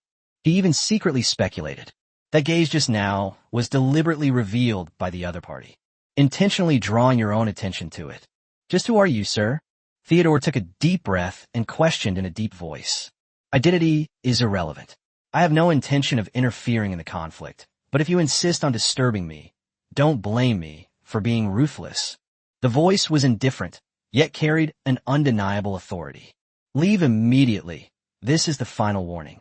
He even secretly speculated. That gaze just now was deliberately revealed by the other party, intentionally drawing your own attention to it. Just who are you, sir? Theodore took a deep breath and questioned in a deep voice. Identity is irrelevant. I have no intention of interfering in the conflict, but if you insist on disturbing me, don't blame me for being ruthless. The voice was indifferent, yet carried an undeniable authority. Leave immediately. This is the final warning.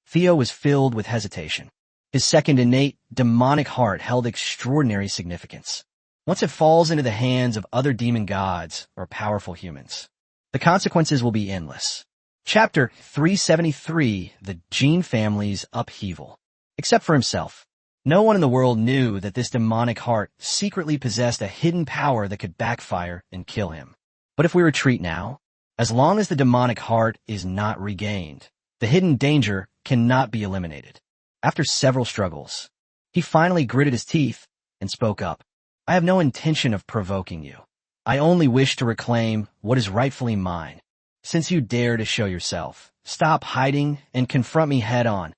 Theo was filled with hesitation. His second innate, demonic heart held extraordinary significance. Once it falls into the hands of other demon gods or powerful humans, the consequences will be endless. Chapter 373, The Gene Family's Upheaval. Except for himself, no one in the world knew that this demonic heart secretly possessed a hidden power that could backfire and kill him. But if we retreat now, as long as the demonic heart is not regained, the hidden danger cannot be eliminated. After several struggles, he finally gritted his teeth and spoke up. I have no intention of provoking you. I only wish to reclaim what is rightfully mine. Since you dare to show yourself, stop hiding and confront me head on.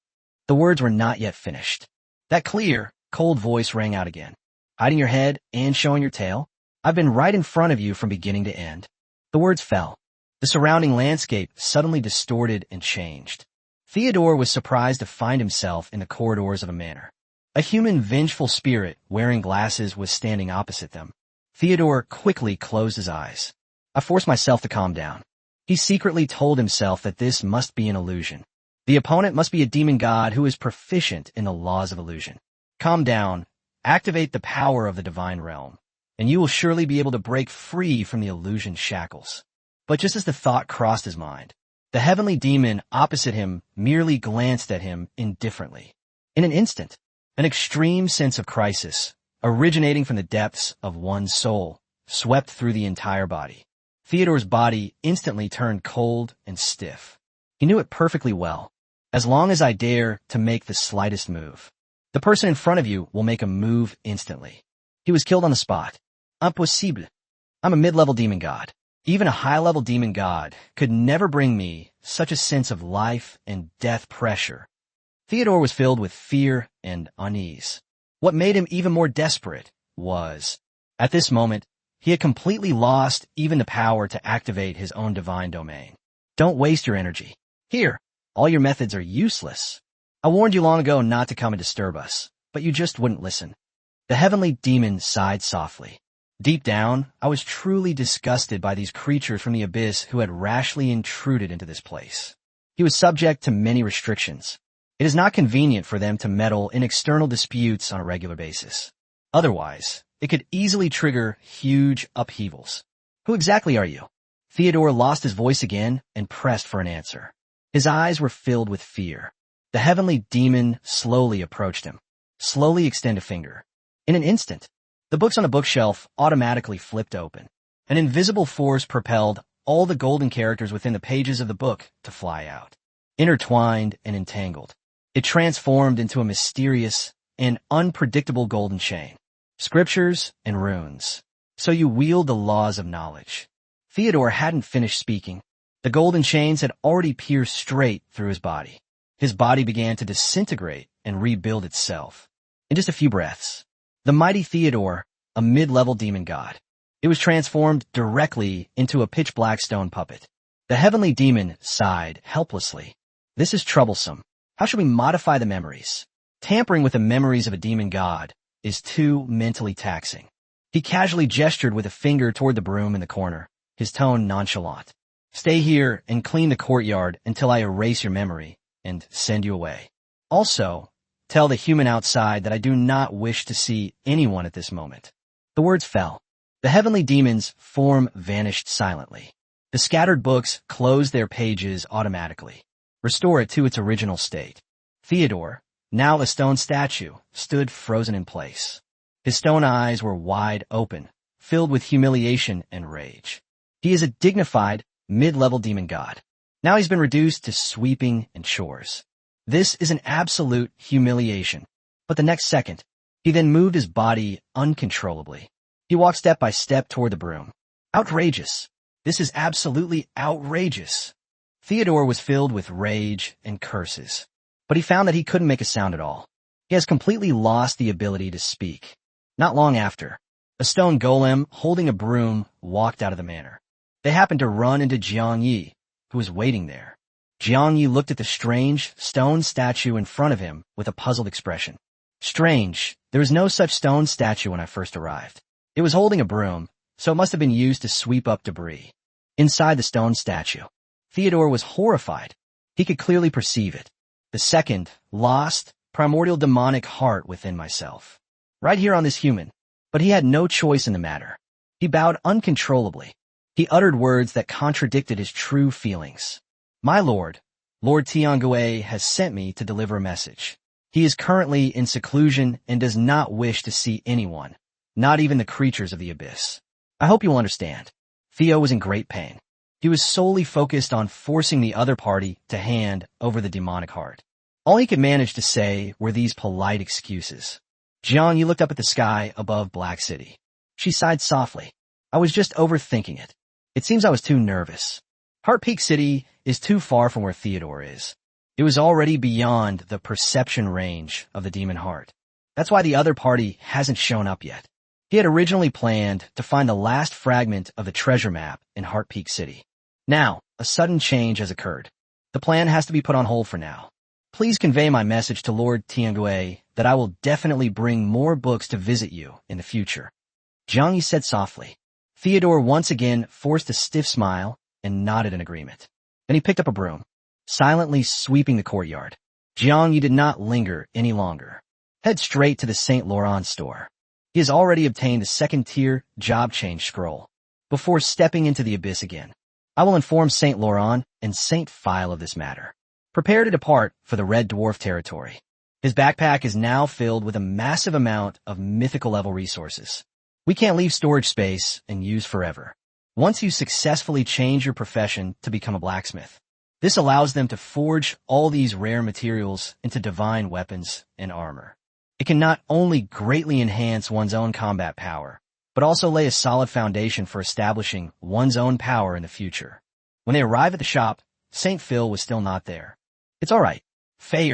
The words were not yet finished. That clear, cold voice rang out again. Hiding your head and showing your tail? I've been right in front of you from beginning to end. The words fell. The surrounding landscape suddenly distorted and changed. Theodore was surprised to find himself in the corridors of a manor. A human vengeful spirit wearing glasses was standing opposite them. Theodore quickly closed his eyes. I forced myself to calm down. He secretly told himself that this must be an illusion. The opponent must be a demon god who is proficient in the laws of illusion. Calm down, activate the power of the divine realm, and you will surely be able to break free from the illusion shackles. But just as the thought crossed his mind, the heavenly demon opposite him merely glanced at him indifferently. In an instant, an extreme sense of crisis, originating from the depths of one's soul, swept through the entire body. Theodore's body instantly turned cold and stiff. He knew it perfectly well. As long as I dare to make the slightest move, the person in front of you will make a move instantly. He was killed on the spot. Impossible. I'm a mid-level demon god. Even a high-level demon god could never bring me such a sense of life and death pressure. Theodore was filled with fear and unease. What made him even more desperate was, at this moment, he had completely lost even the power to activate his own divine domain. Don't waste your energy. Here, all your methods are useless. I warned you long ago not to come and disturb us, but you just wouldn't listen. The heavenly demon sighed softly. Deep down, I was truly disgusted by these creatures from the abyss who had rashly intruded into this place. He was subject to many restrictions. It is not convenient for them to meddle in external disputes on a regular basis. Otherwise, it could easily trigger huge upheavals. Who exactly are you? Theodore lost his voice again and pressed for an answer. His eyes were filled with fear. The heavenly demon slowly approached him. Slowly extend a finger. In an instant, the books on the bookshelf automatically flipped open. An invisible force propelled all the golden characters within the pages of the book to fly out. Intertwined and entangled, it transformed into a mysterious and unpredictable golden chain. Scriptures and runes. So you wield the laws of knowledge. Theodore hadn't finished speaking. The golden chains had already pierced straight through his body. His body began to disintegrate and rebuild itself. In just a few breaths, the mighty Theodore, a mid-level demon god, it was transformed directly into a pitch-black stone puppet. The heavenly demon sighed helplessly. This is troublesome. How should we modify the memories? Tampering with the memories of a demon god is too mentally taxing. He casually gestured with a finger toward the broom in the corner, his tone nonchalant. Stay here and clean the courtyard until I erase your memory and send you away. Also, tell the human outside that I do not wish to see anyone at this moment. The words fell. The heavenly demon's form vanished silently. The scattered books closed their pages automatically. Restore it to its original state. Theodore, now a stone statue, stood frozen in place. His stone eyes were wide open, filled with humiliation and rage. He is a dignified, mid-level demon god. Now he's been reduced to sweeping and chores. This is an absolute humiliation. But the next second, he then moved his body uncontrollably. He walked step by step toward the broom. Outrageous. This is absolutely outrageous. Theodore was filled with rage and curses, but he found that he couldn't make a sound at all. He has completely lost the ability to speak. Not long after, a stone golem holding a broom walked out of the manor. They happened to run into Jiang Yi, who was waiting there. Jiang Yi looked at the strange stone statue in front of him with a puzzled expression. Strange, there was no such stone statue when I first arrived. It was holding a broom, so it must have been used to sweep up debris. Inside the stone statue, Theodore was horrified. He could clearly perceive it. The second, lost, primordial demonic heart within myself. Right here on this human. But he had no choice in the matter. He bowed uncontrollably. He uttered words that contradicted his true feelings. My lord, Lord Tiangue has sent me to deliver a message. He is currently in seclusion and does not wish to see anyone, not even the creatures of the abyss. I hope you will understand. Theo was in great pain. He was solely focused on forcing the other party to hand over the demonic heart. All he could manage to say were these polite excuses. Jiang Yi looked up at the sky above Black City. She sighed softly. I was just overthinking it. It seems I was too nervous. Heart Peak City is too far from where Theodore is. It was already beyond the perception range of the demon heart. That's why the other party hasn't shown up yet. He had originally planned to find the last fragment of the treasure map in Heart Peak City. Now, a sudden change has occurred. The plan has to be put on hold for now. Please convey my message to Lord Tiangue that I will definitely bring more books to visit you in the future. Jiang Yi said softly. Theodore once again forced a stiff smile and nodded in agreement. Then he picked up a broom, silently sweeping the courtyard. Jiang Yi did not linger any longer. Head straight to the St. Laurent store. He has already obtained the second-tier job change scroll. Before stepping into the abyss again, I will inform St. Laurent and St. Phile of this matter. Prepare to depart for the Red Dwarf territory. His backpack is now filled with a massive amount of mythical-level resources. We can't leave storage space and use forever. Once you successfully change your profession to become a blacksmith, this allows them to forge all these rare materials into divine weapons and armor. It can not only greatly enhance one's own combat power, but also lay a solid foundation for establishing one's own power in the future. When they arrived at the shop, St. Phil was still not there. It's all right. Faye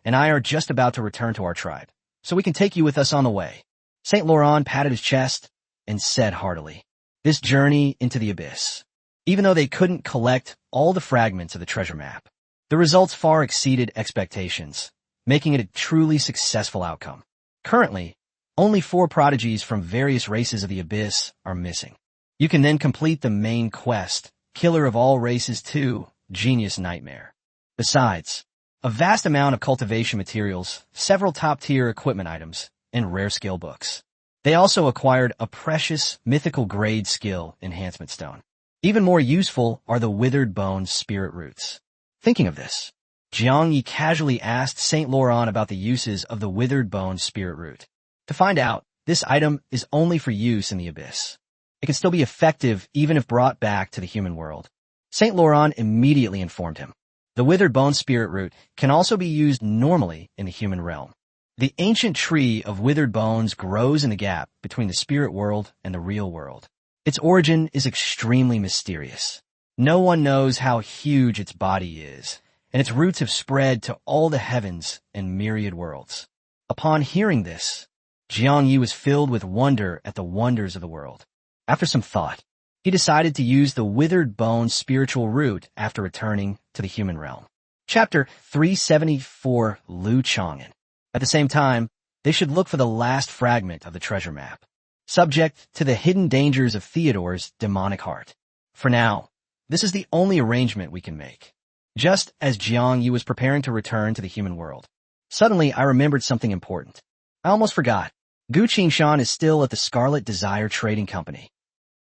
and I are just about to return to our tribe, so we can take you with us on the way. St. Laurent patted his chest and said heartily, this journey into the abyss. Even though they couldn't collect all the fragments of the treasure map, the results far exceeded expectations, making it a truly successful outcome. Currently, only 4 prodigies from various races of the abyss are missing. You can then complete the main quest, Killer of All Races 2, Genius Nightmare. Besides, a vast amount of cultivation materials, several top-tier equipment items, and rare skill books. They also acquired a precious mythical grade skill enhancement stone. Even more useful are the withered bone spirit roots. Thinking of this, Jiang Yi casually asked St. Laurent about the uses of the withered bone spirit root. To find out, this item is only for use in the abyss. It can still be effective even if brought back to the human world. St. Laurent immediately informed him. The withered bone spirit root can also be used normally in the human realm. The ancient tree of withered bones grows in the gap between the spirit world and the real world. Its origin is extremely mysterious. No one knows how huge its body is, and its roots have spread to all the heavens and myriad worlds. Upon hearing this, Jiang Yi was filled with wonder at the wonders of the world. After some thought, he decided to use the withered bone spiritual root after returning to the human realm. Chapter 374, Lu Chang'an. At the same time, they should look for the last fragment of the treasure map, subject to the hidden dangers of Theodore's demonic heart. For now, this is the only arrangement we can make. Just as Jiang Yi was preparing to return to the human world, suddenly I remembered something important. I almost forgot. Gu Qingshan is still at the Scarlet Desire Trading Company.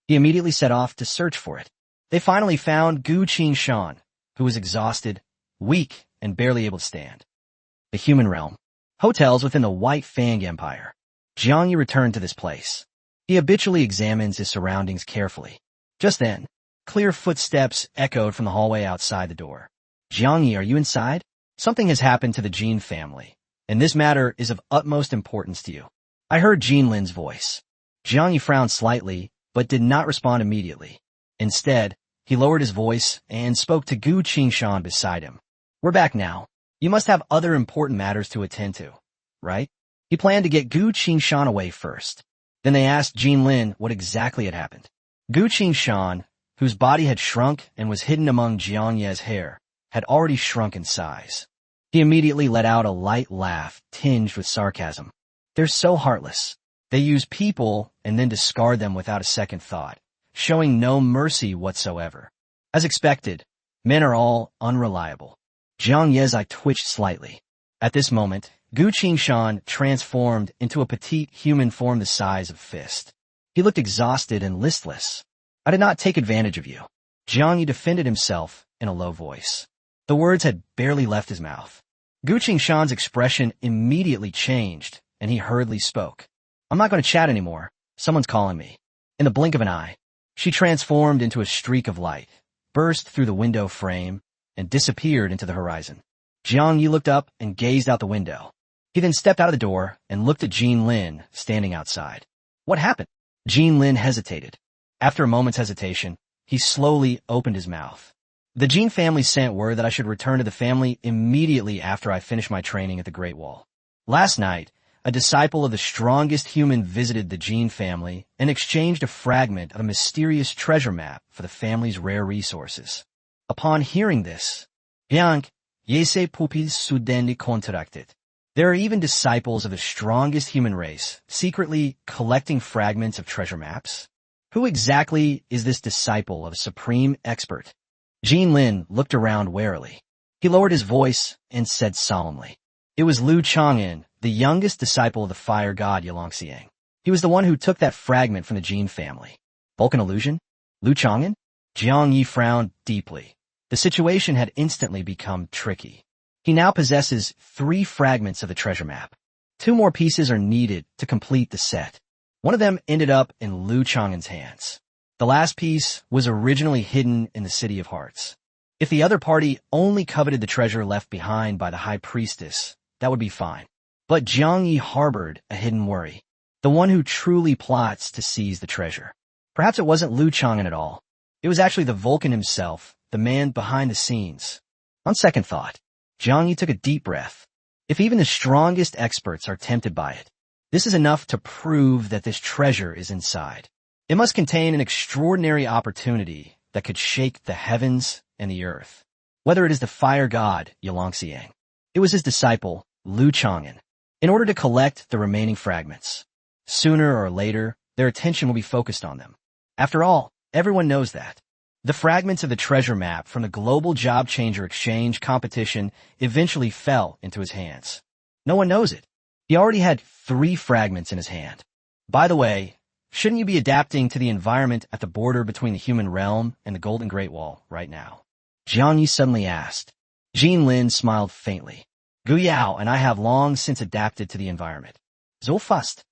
He immediately set off to search for it. They finally found Gu Qingshan, who was exhausted, weak, and barely able to stand. The human realm. Hotels within the White Fang Empire. Jiang Yi returned to this place. He habitually examines his surroundings carefully. Just then, clear footsteps echoed from the hallway outside the door. Jiang Yi, are you inside? Something has happened to the Jin family, and this matter is of utmost importance to you. I heard Jean Lin's voice. Jiang Yi frowned slightly, but did not respond immediately. Instead, he lowered his voice and spoke to Gu Qingshan beside him. We're back now. You must have other important matters to attend to, right? He planned to get Gu Qingshan away first. Then they asked Jin Lin what exactly had happened. Gu Qingshan, whose body had shrunk and was hidden among Jiang Ye's hair, had already shrunk in size. He immediately let out a light laugh tinged with sarcasm. They're so heartless. They use people and then discard them without a second thought, showing no mercy whatsoever. As expected, men are all unreliable. Jiang Ye's eye twitched slightly. At this moment, Gu Qingshan transformed into a petite human form the size of a fist. He looked exhausted and listless. I did not take advantage of you. Jiang Yi defended himself in a low voice. The words had barely left his mouth. Gu Qingshan's expression immediately changed, and he hurriedly spoke. I'm not going to chat anymore. Someone's calling me. In the blink of an eye, she transformed into a streak of light, burst through the window frame, and disappeared into the horizon. Jiang Yi looked up and gazed out the window. He then stepped out of the door and looked at Jin Lin standing outside. What happened? Jin Lin hesitated. After a moment's hesitation, he slowly opened his mouth. The Jin family sent word that I should return to the family immediately after I finished my training at the Great Wall. Last night, a disciple of the strongest human visited the Jin family and exchanged a fragment of a mysterious treasure map for the family's rare resources. Upon hearing this, Jiang Yese pupils suddenly contracted. There are even disciples of the strongest human race secretly collecting fragments of treasure maps. Who exactly is this disciple of a supreme expert? Jin Lin looked around warily. He lowered his voice and said solemnly. It was Lu Chang'an, the youngest disciple of the fire god Yalongxiang. He was the one who took that fragment from the Jin family. Vulcan illusion? Lu Chang'an? Jiang Yi frowned deeply. The situation had instantly become tricky. He now possesses 3 fragments of the treasure map. 2 more pieces are needed to complete the set. One of them ended up in Lu Chang'an's hands. The last piece was originally hidden in the City of Hearts. If the other party only coveted the treasure left behind by the High Priestess, that would be fine. But Jiang Yi harbored a hidden worry. The one who truly plots to seize the treasure. Perhaps it wasn't Lu Chang'an at all. It was actually the Vulcan himself, the man behind the scenes. On second thought, Jiang Yi took a deep breath. If even the strongest experts are tempted by it, this is enough to prove that this treasure is inside. It must contain an extraordinary opportunity that could shake the heavens and the earth. Whether it is the fire god, Yalongxiang. It was his disciple, Lu Chang'an. In order to collect the remaining fragments, sooner or later, their attention will be focused on them. After all, everyone knows that. The fragments of the treasure map from the Global Job Changer Exchange competition eventually fell into his hands. No one knows it. He already had 3 fragments in his hand. By the way, shouldn't you be adapting to the environment at the border between the human realm and the Golden Great Wall right now? Jiang Yi suddenly asked. Jin Lin smiled faintly. Gu Yao and I have long since adapted to the environment. So fast.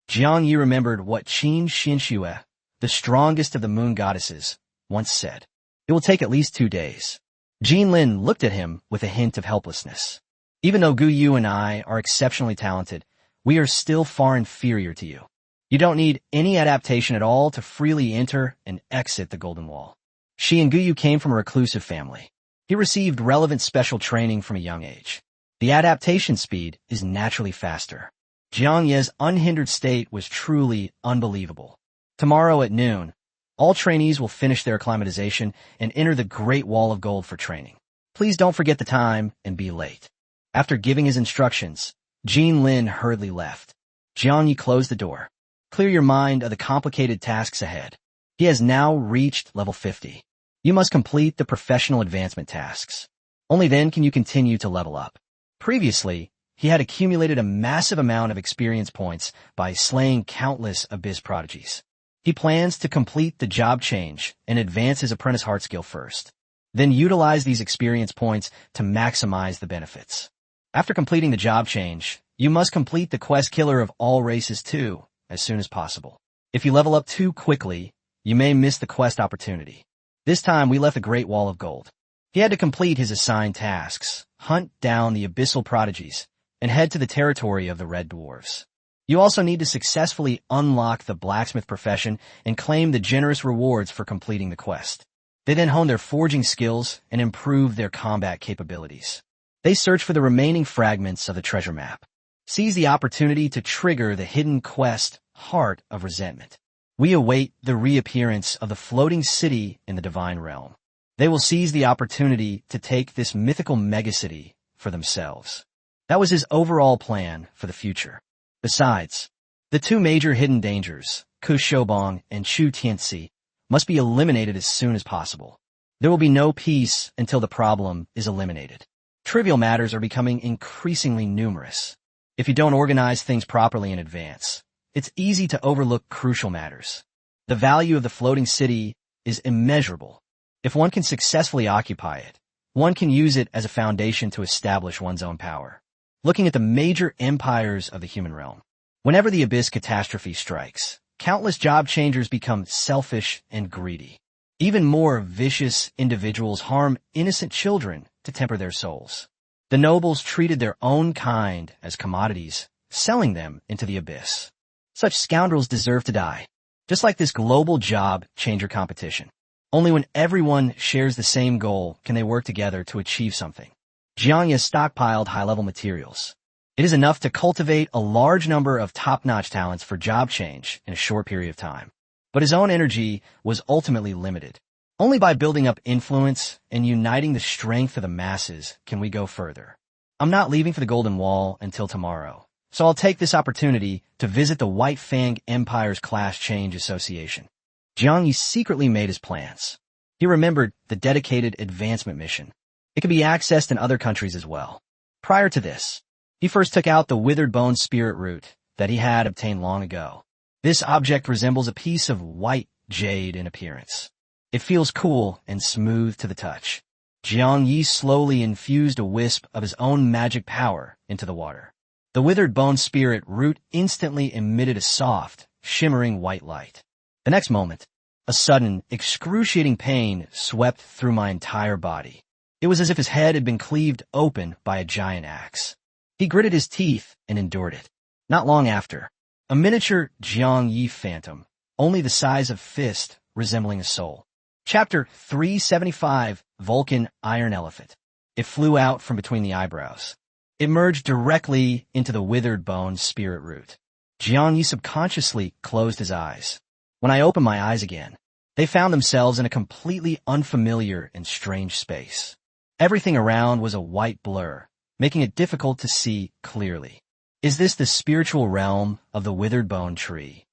Jiang Yi remembered what Qin Xinxue, the strongest of the moon goddesses, once said. It will take at least 2 days. Jin Lin looked at him with a hint of helplessness. Even though Gu Yu and I are exceptionally talented, we are still far inferior to you. You don't need any adaptation at all to freely enter and exit the Golden Wall. She and Gu Yu came from a reclusive family. He received relevant special training from a young age. The adaptation speed is naturally faster. Jiang Ye's unhindered state was truly unbelievable. Tomorrow at noon, all trainees will finish their acclimatization and enter the Great Wall of Gold for training. Please don't forget the time and be late. After giving his instructions, Jin Lin hurriedly left. Jiang Yi closed the door. Clear your mind of the complicated tasks ahead. He has now reached level 50. You must complete the professional advancement tasks. Only then can you continue to level up. Previously, he had accumulated a massive amount of experience points by slaying countless abyss prodigies. He plans to complete the job change and advance his apprentice heart skill first. Then utilize these experience points to maximize the benefits. After completing the job change, you must complete the quest killer of all races too, as soon as possible. If you level up too quickly, you may miss the quest opportunity. This time we left the Great Wall of Gold. He had to complete his assigned tasks, hunt down the abyssal prodigies, and head to the territory of the Red Dwarves. You also need to successfully unlock the blacksmith profession and claim the generous rewards for completing the quest. They then hone their forging skills and improve their combat capabilities. They search for the remaining fragments of the treasure map. Seize the opportunity to trigger the hidden quest, Heart of Resentment. We await the reappearance of the floating city in the divine realm. They will seize the opportunity to take this mythical megacity for themselves. That was his overall plan for the future. Besides, the two major hidden dangers, Ku Shobong and Chu Tianxi, must be eliminated as soon as possible. There will be no peace until the problem is eliminated. Trivial matters are becoming increasingly numerous. If you don't organize things properly in advance, it's easy to overlook crucial matters. The value of the floating city is immeasurable. If one can successfully occupy it, one can use it as a foundation to establish one's own power. Looking at the major empires of the human realm. Whenever the abyss catastrophe strikes, countless job changers become selfish and greedy. Even more vicious individuals harm innocent children to temper their souls. The nobles treated their own kind as commodities, selling them into the abyss. Such scoundrels deserve to die. Just like this global job changer competition. Only when everyone shares the same goal can they work together to achieve something. Jiang has stockpiled high-level materials. It is enough to cultivate a large number of top-notch talents for job change in a short period of time. But his own energy was ultimately limited. Only by building up influence and uniting the strength of the masses can we go further. I'm not leaving for the Golden Wall until tomorrow, so I'll take this opportunity to visit the White Fang Empire's Class Change Association. Jiang Yi secretly made his plans. He remembered the dedicated advancement mission. It could be accessed in other countries as well. Prior to this, he first took out the withered bone spirit root that he had obtained long ago. This object resembles a piece of white jade in appearance. It feels cool and smooth to the touch. Jiang Yi slowly infused a wisp of his own magic power into the water. The withered bone spirit root instantly emitted a soft, shimmering white light. The next moment, a sudden, excruciating pain swept through my entire body. It was as if his head had been cleaved open by a giant axe. He gritted his teeth and endured it. Not long after, a miniature Jiang Yi phantom, only the size of fist, resembling a soul. Chapter 375, Vulcan Iron Elephant. It flew out from between the eyebrows. It merged directly into the withered bone spirit root. Jiang Yi subconsciously closed his eyes. When I opened my eyes again, they found themselves in a completely unfamiliar and strange space. Everything around was a white blur, making it difficult to see clearly. Is this the spiritual realm of the withered bone tree?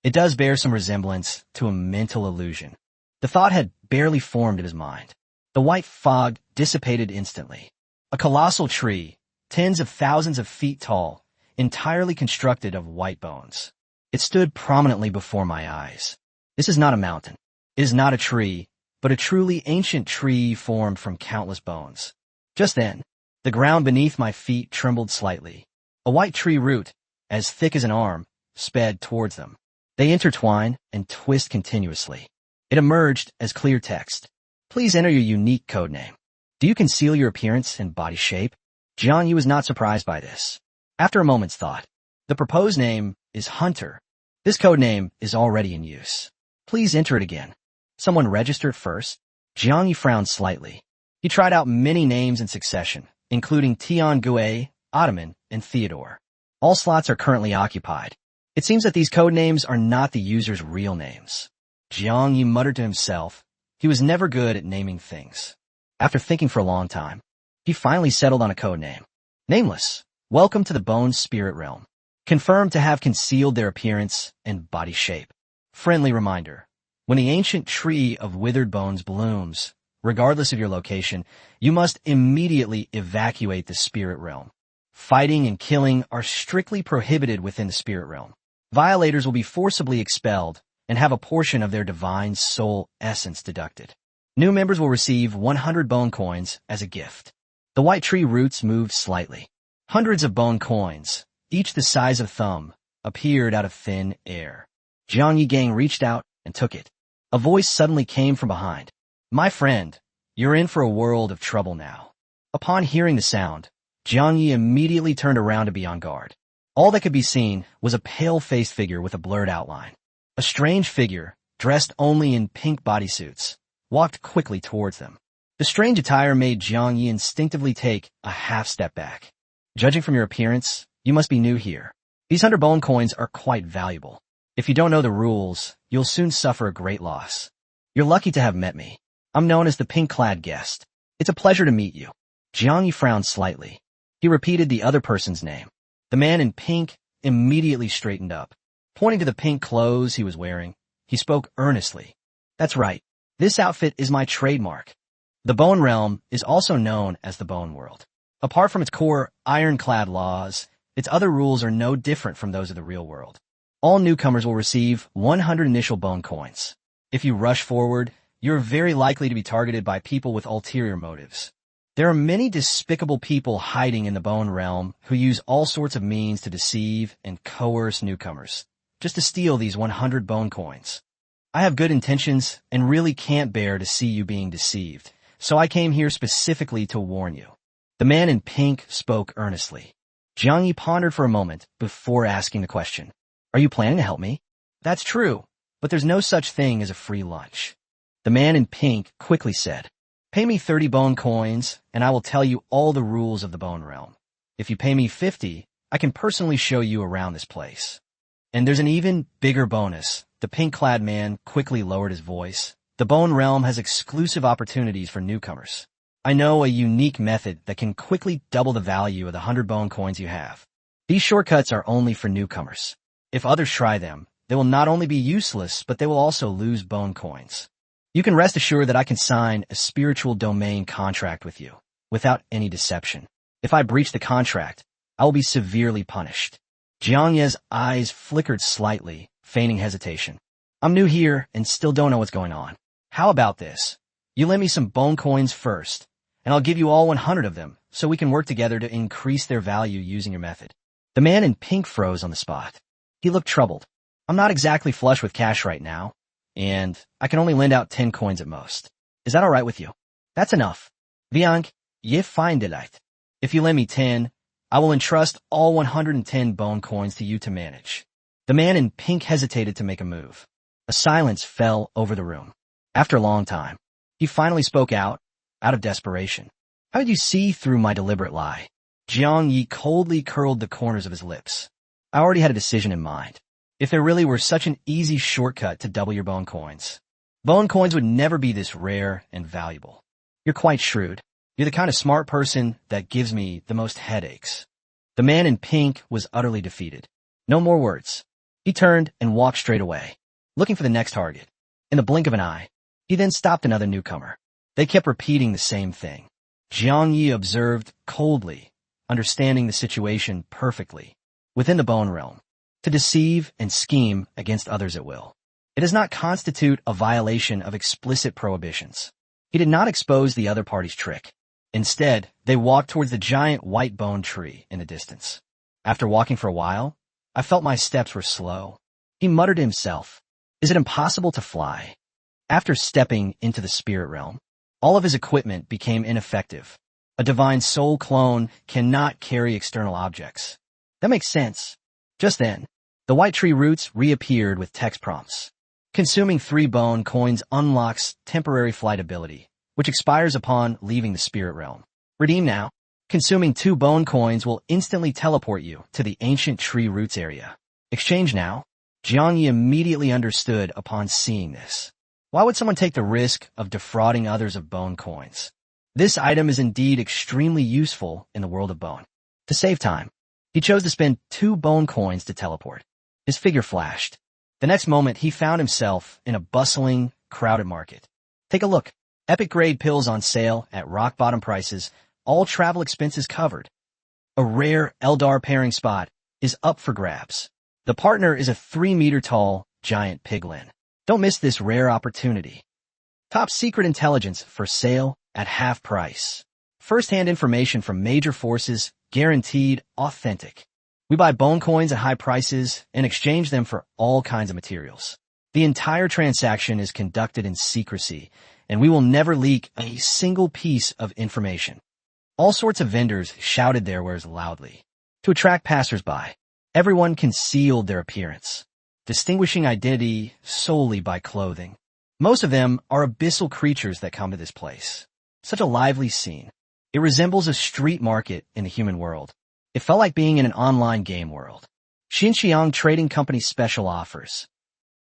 It does bear some resemblance to a mental illusion. The thought had barely formed in his mind. The white fog dissipated instantly. A colossal tree, tens of thousands of feet tall, entirely constructed of white bones. It stood prominently before my eyes. This is not a mountain. It is not a tree, but a truly ancient tree formed from countless bones. Just then, the ground beneath my feet trembled slightly. A white tree root, as thick as an arm, sped towards them. They intertwine and twist continuously. It emerged as clear text. Please enter your unique code name. Do you conceal your appearance and body shape? Jiang Yi was not surprised by this. After a moment's thought, the proposed name is Hunter. This code name is already in use. Please enter it again. Someone registered first? Jiang Yi frowned slightly. He tried out many names in succession, including Tian Gue, Ottoman, and Theodore. All slots are currently occupied. It seems that these code names are not the user's real names. Jiang Yi muttered to himself. He was never good at naming things. After thinking for a long time, he finally settled on a code name. Nameless. Welcome to the Bone Spirit Realm. Confirmed to have concealed their appearance and body shape. Friendly reminder. When the ancient tree of withered bones blooms, regardless of your location, you must immediately evacuate the spirit realm. Fighting and killing are strictly prohibited within the spirit realm. Violators will be forcibly expelled and have a portion of their divine soul essence deducted. New members will receive 100 bone coins as a gift. The white tree roots moved slightly. Hundreds of bone coins, each the size of a thumb, appeared out of thin air. Jiang Yi Gang reached out and took it. A voice suddenly came from behind. My friend, you're in for a world of trouble now. Upon hearing the sound, Jiang Yi immediately turned around to be on guard. All that could be seen was a pale-faced figure with a blurred outline. A strange figure, dressed only in pink bodysuits, walked quickly towards them. The strange attire made Jiang Yi instinctively take a half-step back. Judging from your appearance, you must be new here. These 100 bone coins are quite valuable. If you don't know the rules, you'll soon suffer a great loss. You're lucky to have met me. I'm known as the pink-clad guest. It's a pleasure to meet you. Jiang Yi frowned slightly. He repeated the other person's name. The man in pink immediately straightened up. Pointing to the pink clothes he was wearing, he spoke earnestly. That's right. This outfit is my trademark. The Bone Realm is also known as the Bone World. Apart from its core ironclad laws, its other rules are no different from those of the real world. All newcomers will receive 100 initial bone coins. If you rush forward, you're very likely to be targeted by people with ulterior motives. There are many despicable people hiding in the Bone Realm who use all sorts of means to deceive and coerce newcomers, just to steal these 100 bone coins. I have good intentions and really can't bear to see you being deceived, so I came here specifically to warn you. The man in pink spoke earnestly. Jiang Yi pondered for a moment before asking the question. Are you planning to help me? That's true, but there's no such thing as a free lunch. The man in pink quickly said, Pay me 30 bone coins, and I will tell you all the rules of the Bone Realm. If you pay me 50, I can personally show you around this place. And there's an even bigger bonus. The pink-clad man quickly lowered his voice. The Bone Realm has exclusive opportunities for newcomers. I know a unique method that can quickly double the value of the 100 bone coins you have. These shortcuts are only for newcomers. If others try them, they will not only be useless, but they will also lose bone coins. You can rest assured that I can sign a spiritual domain contract with you, without any deception. If I breach the contract, I will be severely punished. Jiang Yi's eyes flickered slightly, feigning hesitation. I'm new here and still don't know what's going on. How about this? You lend me some bone coins first, and I'll give you all 100 of them, so we can work together to increase their value using your method. The man in pink froze on the spot. He looked troubled. I'm not exactly flush with cash right now, and I can only lend out 10 coins at most. Is that all right with you? That's enough. Viank, ye find delight. If you lend me 10, I will entrust all 110 bone coins to you to manage. The man in pink hesitated to make a move. A silence fell over the room. After a long time, he finally spoke out of desperation. How did you see through my deliberate lie? Jiang Yi coldly curled the corners of his lips. I already had a decision in mind. If there really were such an easy shortcut to double your bone coins would never be this rare and valuable. You're quite shrewd. You're the kind of smart person that gives me the most headaches. The man in pink was utterly defeated. No more words. He turned and walked straight away, looking for the next target. In the blink of an eye, he then stopped another newcomer. They kept repeating the same thing. Jiang Yi observed coldly, understanding the situation perfectly. Within the Bone Realm, to deceive and scheme against others at will. It does not constitute a violation of explicit prohibitions. He did not expose the other party's trick. Instead, they walked towards the giant white bone tree in the distance. After walking for a while, I felt my steps were slow. He muttered to himself, Is it impossible to fly? After stepping into the spirit realm, all of his equipment became ineffective. A divine soul clone cannot carry external objects. That makes sense. Just then, the white tree roots reappeared with text prompts. Consuming 3 bone coins unlocks temporary flight ability, which expires upon leaving the spirit realm. Redeem now. Consuming 2 bone coins will instantly teleport you to the ancient tree roots area. Exchange now. Jiang Yi immediately understood upon seeing this. Why would someone take the risk of defrauding others of bone coins? This item is indeed extremely useful in the world of bone. To save time, he chose to spend 2 bone coins to teleport. His figure flashed. The next moment, he found himself in a bustling, crowded market. Take a look. Epic grade pills on sale at rock-bottom prices, all travel expenses covered. A rare Eldar pairing spot is up for grabs. The partner is a 3-meter-tall giant piglin. Don't miss this rare opportunity. Top secret intelligence for sale at half price. First-hand information from major forces, guaranteed authentic. We buy bone coins at high prices and exchange them for all kinds of materials. The entire transaction is conducted in secrecy, and we will never leak a single piece of information. All sorts of vendors shouted their wares loudly to attract passers-by. Everyone concealed their appearance, distinguishing identity solely by clothing. Most of them are abyssal creatures that come to this place. Such a lively scene. It resembles a street market in the human world. It felt like being in an online game world. Xinjiang Trading Company special offers.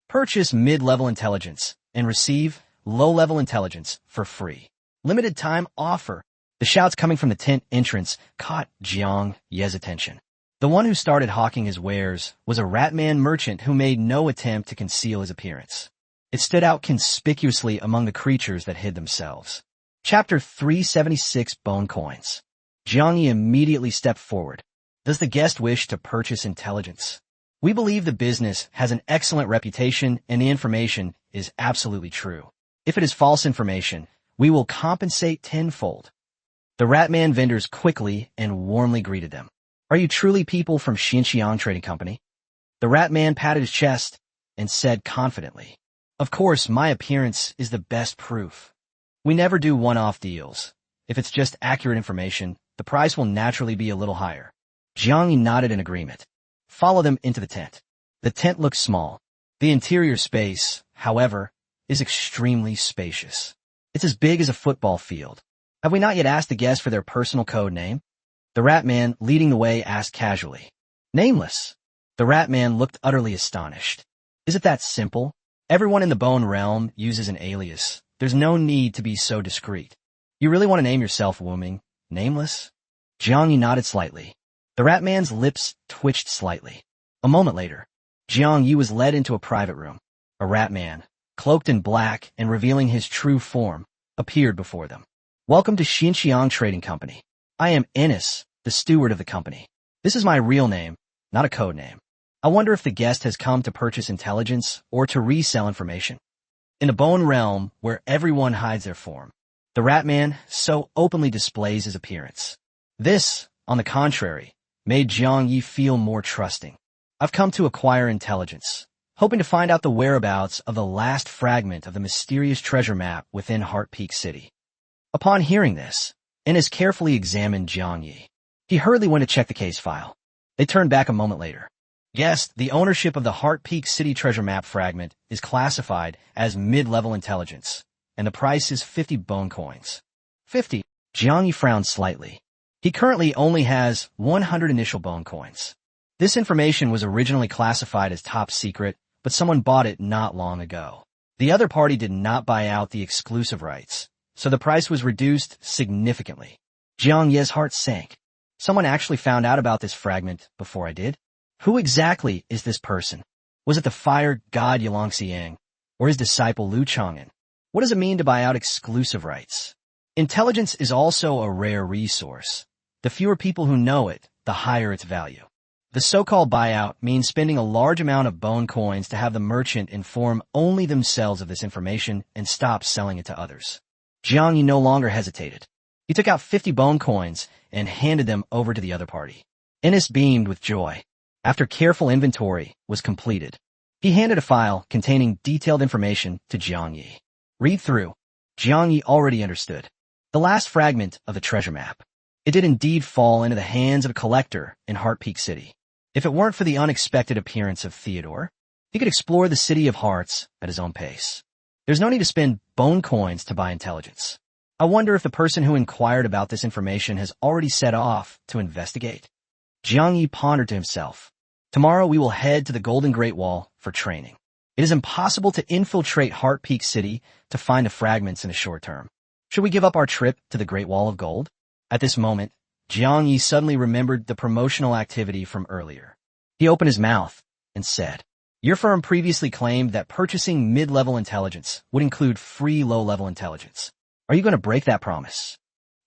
Purchase mid-level intelligence and receive low-level intelligence for free. Limited time offer. The shouts coming from the tent entrance caught Jiang Ye's attention. The one who started hawking his wares was a Ratman merchant who made no attempt to conceal his appearance. It stood out conspicuously among the creatures that hid themselves. Chapter 376 Bone Coins. Jiang Yi immediately stepped forward. Does the guest wish to purchase intelligence? We believe the business has an excellent reputation and the information is absolutely true. If it is false information, we will compensate tenfold. The Ratman vendors quickly and warmly greeted them. Are you truly people from Xinjiang Trading Company? The Ratman patted his chest and said confidently, of course, my appearance is the best proof. We never do one-off deals. If it's just accurate information, the price will naturally be a little higher. Jiang Yi nodded in agreement. Follow them into the tent. The tent looks small. The interior space, however, is extremely spacious. It's as big as a football field. Have we not yet asked the guests for their personal code name? The Ratman leading the way asked casually. Nameless. The Ratman looked utterly astonished. Is it that simple? Everyone in the Bone Realm uses an alias. There's no need to be so discreet. You really want to name yourself Wuming? Nameless? Jiang Yi nodded slightly. The Ratman's lips twitched slightly. A moment later, Jiang Yi was led into a private room. A Ratman, cloaked in black and revealing his true form, appeared before them. Welcome to Xinjiang Trading Company. I am Ennis, the steward of the company. This is my real name, not a code name. I wonder if the guest has come to purchase intelligence or to resell information. In the Bone Realm, where everyone hides their form, the Ratman so openly displays his appearance. This, on the contrary, made Jiang Yi feel more trusting. I've come to acquire intelligence, hoping to find out the whereabouts of the last fragment of the mysterious treasure map within Heart Peak City. Upon hearing this, Ennis carefully examined Jiang Yi. He hurriedly went to check the case file. They turned back a moment later. Yes, the ownership of the Heart Peak City treasure map fragment is classified as mid-level intelligence, and the price is 50 bone coins. 50. Jiang Yi frowned slightly. He currently only has 100 initial bone coins. This information was originally classified as top secret, but someone bought it not long ago. The other party did not buy out the exclusive rights, so the price was reduced significantly. Jiang Ye's heart sank. Someone actually found out about this fragment before I did? Who exactly is this person? Was it the fire god Yulongxiang, or his disciple Lu Chang'an? What does it mean to buy out exclusive rights? Intelligence is also a rare resource. The fewer people who know it, the higher its value. The so-called buyout means spending a large amount of bone coins to have the merchant inform only themselves of this information and stop selling it to others. Jiang Yi no longer hesitated. He took out 50 bone coins and handed them over to the other party. Ennis beamed with joy. After careful inventory was completed, he handed a file containing detailed information to Jiang Yi. Read through. Jiang Yi already understood. The last fragment of the treasure map. It did indeed fall into the hands of a collector in Heart Peak City. If it weren't for the unexpected appearance of Theodore, he could explore the City of Hearts at his own pace. There's no need to spend bone coins to buy intelligence. I wonder if the person who inquired about this information has already set off to investigate. Jiang Yi pondered to himself. Tomorrow we will head to the Golden Great Wall for training. It is impossible to infiltrate Heart Peak City to find the fragments in a short term. Should we give up our trip to the Great Wall of Gold? At this moment, Jiang Yi suddenly remembered the promotional activity from earlier. He opened his mouth and said, Your firm previously claimed that purchasing mid-level intelligence would include free low-level intelligence. Are you going to break that promise?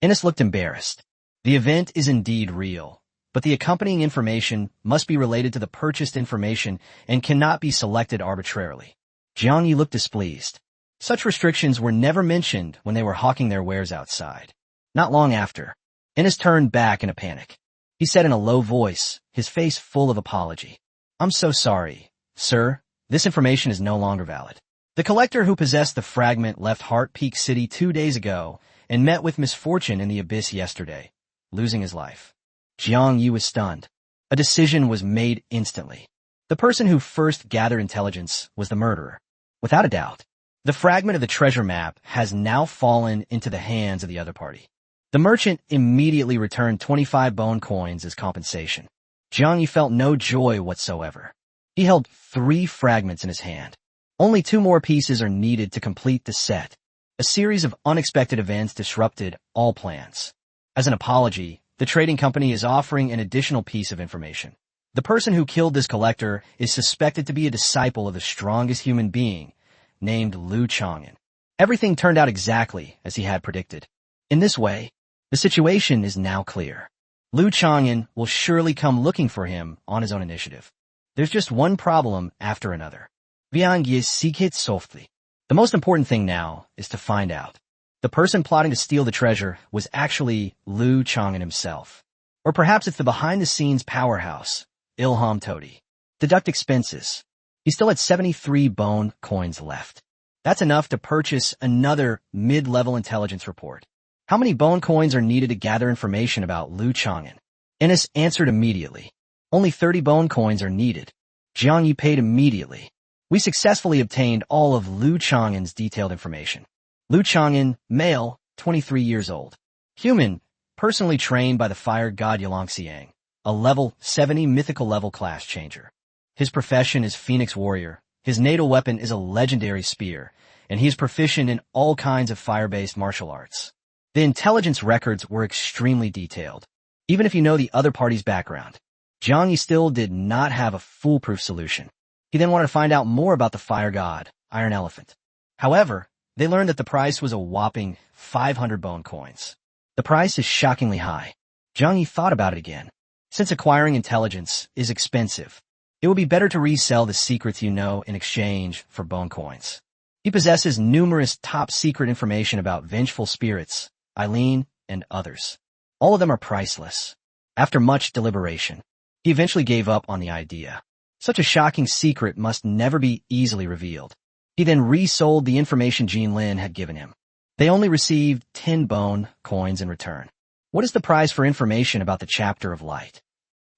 Ennis looked embarrassed. The event is indeed real, but the accompanying information must be related to the purchased information and cannot be selected arbitrarily. Jiang Yi looked displeased. Such restrictions were never mentioned when they were hawking their wares outside. Not long after, Ennis turned back in a panic. He said in a low voice, his face full of apology, I'm so sorry, sir. This information is no longer valid. The collector who possessed the fragment left Heart Peak City 2 days ago and met with misfortune in the abyss yesterday, losing his life. Jiang Yi was stunned. A decision was made instantly. The person who first gathered intelligence was the murderer. Without a doubt, the fragment of the treasure map has now fallen into the hands of the other party. The merchant immediately returned 25 bone coins as compensation. Jiang Yi felt no joy whatsoever. He held 3 fragments in his hand. Only 2 more pieces are needed to complete the set. A series of unexpected events disrupted all plans. As an apology, the trading company is offering an additional piece of information. The person who killed this collector is suspected to be a disciple of the strongest human being, named Lu Chang'an. Everything turned out exactly as he had predicted. In this way, the situation is now clear. Lu Chang'an will surely come looking for him on his own initiative. There's just one problem after another. Viang Yi seek it softly. The most important thing now is to find out. The person plotting to steal the treasure was actually Lu Chang'an himself. Or perhaps it's the behind-the-scenes powerhouse, Ilham Todi. Deduct expenses. He still had 73 bone coins left. That's enough to purchase another mid-level intelligence report. How many bone coins are needed to gather information about Lu Chang'an? Ennis answered immediately. Only 30 bone coins are needed. Jiang Yi paid immediately. We successfully obtained all of Lu Chang'an's detailed information. Lu Chang'an, male, 23 years old. Human, personally trained by the fire god Yalongxiang, a level 70 mythical level class changer. His profession is Phoenix Warrior. His natal weapon is a legendary spear, and he is proficient in all kinds of fire-based martial arts. The intelligence records were extremely detailed, even if you know the other party's background. Jiang Yi still did not have a foolproof solution. He then wanted to find out more about the fire god, Iron Elephant. However, they learned that the price was a whopping 500 bone coins. The price is shockingly high. Jiang Yi thought about it again. Since acquiring intelligence is expensive, it would be better to resell the secrets you know in exchange for bone coins. He possesses numerous top-secret information about vengeful spirits, Eileen, and others. All of them are priceless. After much deliberation, he eventually gave up on the idea. Such a shocking secret must never be easily revealed. He then resold the information Jean Lin had given him. They only received 10 bone coins in return. What is the price for information about the chapter of light?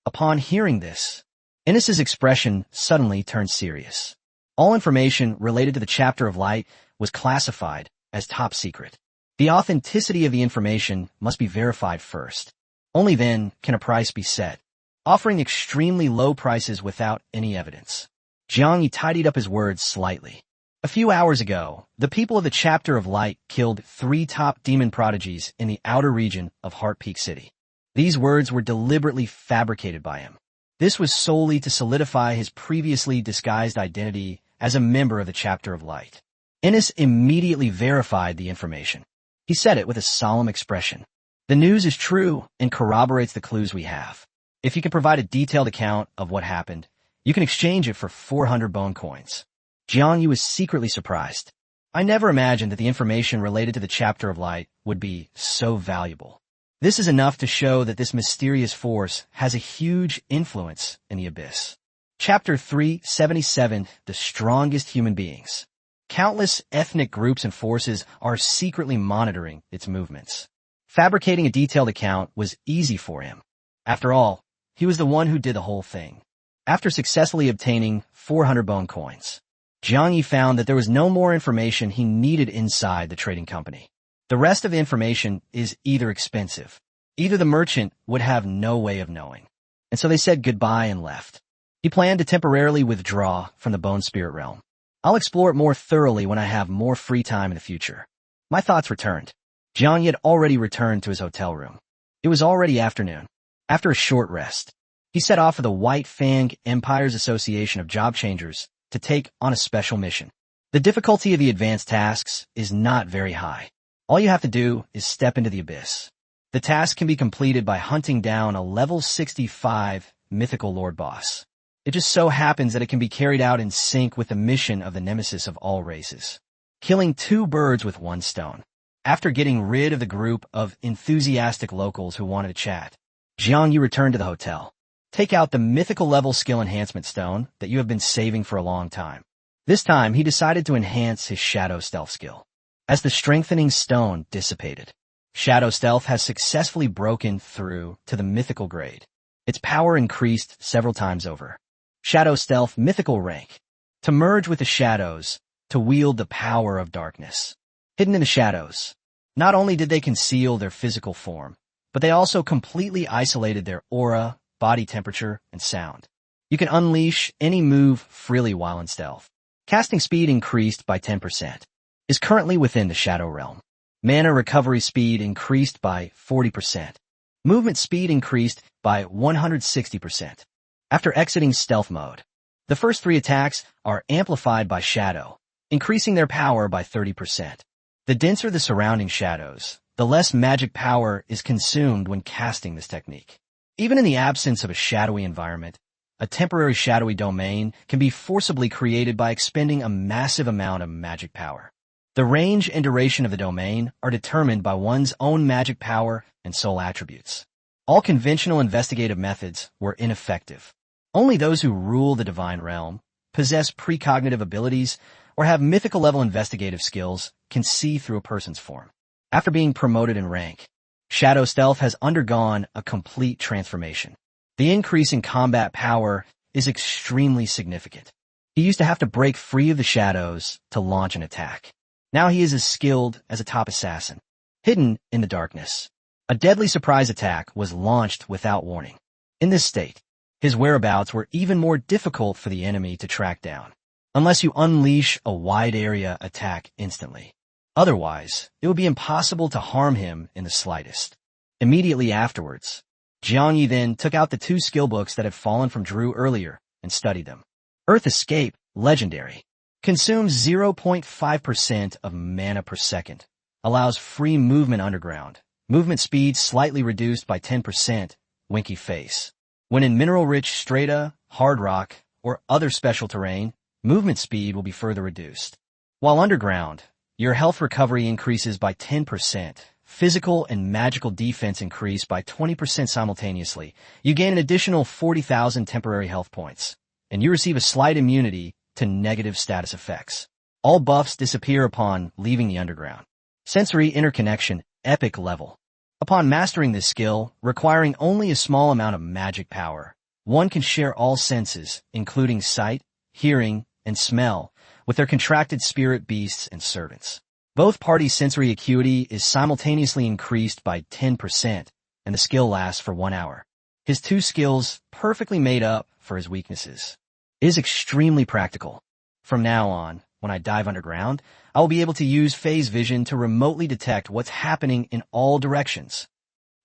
Upon hearing this, Ennis's expression suddenly turned serious. All information related to the chapter of light was classified as top secret. The authenticity of the information must be verified first. Only then can a price be set, offering extremely low prices without any evidence. Jiang Yi tidied up his words slightly. A few hours ago, the people of the Chapter of Light killed 3 top demon prodigies in the outer region of Heart Peak City. These words were deliberately fabricated by him. This was solely to solidify his previously disguised identity as a member of the Chapter of Light. Ennis immediately verified the information. He said it with a solemn expression. The news is true and corroborates the clues we have. If you can provide a detailed account of what happened, you can exchange it for 400 bone coins. Jiang Yi was secretly surprised. I never imagined that the information related to the Chapter of Light would be so valuable. This is enough to show that this mysterious force has a huge influence in the abyss. Chapter 377, The Strongest Human Beings. Countless ethnic groups and forces are secretly monitoring its movements. Fabricating a detailed account was easy for him. After all, he was the one who did the whole thing. After successfully obtaining 400 bone coins, Jiang Yi found that there was no more information he needed inside the trading company. The rest of the information is either expensive. Either the merchant would have no way of knowing. And so they said goodbye and left. He planned to temporarily withdraw from the Bone Spirit realm. I'll explore it more thoroughly when I have more free time in the future. My thoughts returned. Jiang Yi had already returned to his hotel room. It was already afternoon. After a short rest, he set off for the White Fang Empire's Association of Job Changers to take on a special mission. The difficulty of the advanced tasks is not very high. All you have to do is step into the abyss. The task can be completed by hunting down a level 65 mythical lord boss. It just so happens that it can be carried out in sync with the mission of the nemesis of all races. Killing 2 birds with 1 stone. After getting rid of the group of enthusiastic locals who wanted to chat, Jiang Yi returned to the hotel. Take out the mythical level skill enhancement stone that you have been saving for a long time. This time, he decided to enhance his shadow stealth skill. As the strengthening stone dissipated, shadow stealth has successfully broken through to the mythical grade. Its power increased several times over. Shadow Stealth Mythical Rank. To merge with the shadows, to wield the power of darkness. Hidden in the shadows. Not only did they conceal their physical form, but they also completely isolated their aura, body temperature, and sound. You can unleash any move freely while in stealth. Casting speed increased by 10%. Is currently within the Shadow Realm. Mana recovery speed increased by 40%. Movement speed increased by 160%. After exiting stealth mode, the first 3 attacks are amplified by shadow, increasing their power by 30%. The denser the surrounding shadows, the less magic power is consumed when casting this technique. Even in the absence of a shadowy environment, a temporary shadowy domain can be forcibly created by expending a massive amount of magic power. The range and duration of the domain are determined by one's own magic power and soul attributes. All conventional investigative methods were ineffective. Only those who rule the divine realm, possess precognitive abilities, or have mythical-level investigative skills can see through a person's form. After being promoted in rank, Shadow Stealth has undergone a complete transformation. The increase in combat power is extremely significant. He used to have to break free of the shadows to launch an attack. Now he is as skilled as a top assassin. Hidden in the darkness. A deadly surprise attack was launched without warning. In this state, his whereabouts were even more difficult for the enemy to track down, unless you unleash a wide-area attack instantly. Otherwise, it would be impossible to harm him in the slightest. Immediately afterwards, Jiangyi then took out the 2 skill books that had fallen from Drew earlier and studied them. Earth Escape, Legendary. Consumes 0.5% of mana per second. Allows free movement underground. Movement speed slightly reduced by 10%. Winky Face. When in mineral-rich strata, hard rock, or other special terrain, movement speed will be further reduced. While underground, your health recovery increases by 10%. Physical and magical defense increase by 20% simultaneously. You gain an additional 40,000 temporary health points, and you receive a slight immunity to negative status effects. All buffs disappear upon leaving the underground. Sensory Interconnection, Epic Level. Upon mastering this skill, requiring only a small amount of magic power, one can share all senses, including sight, hearing, and smell, with their contracted spirit beasts and servants. Both parties' sensory acuity is simultaneously increased by 10%, and the skill lasts for 1 hour. His 2 skills perfectly made up for his weaknesses. It is extremely practical. From now on, when I dive underground, I will be able to use phase vision to remotely detect what's happening in all directions.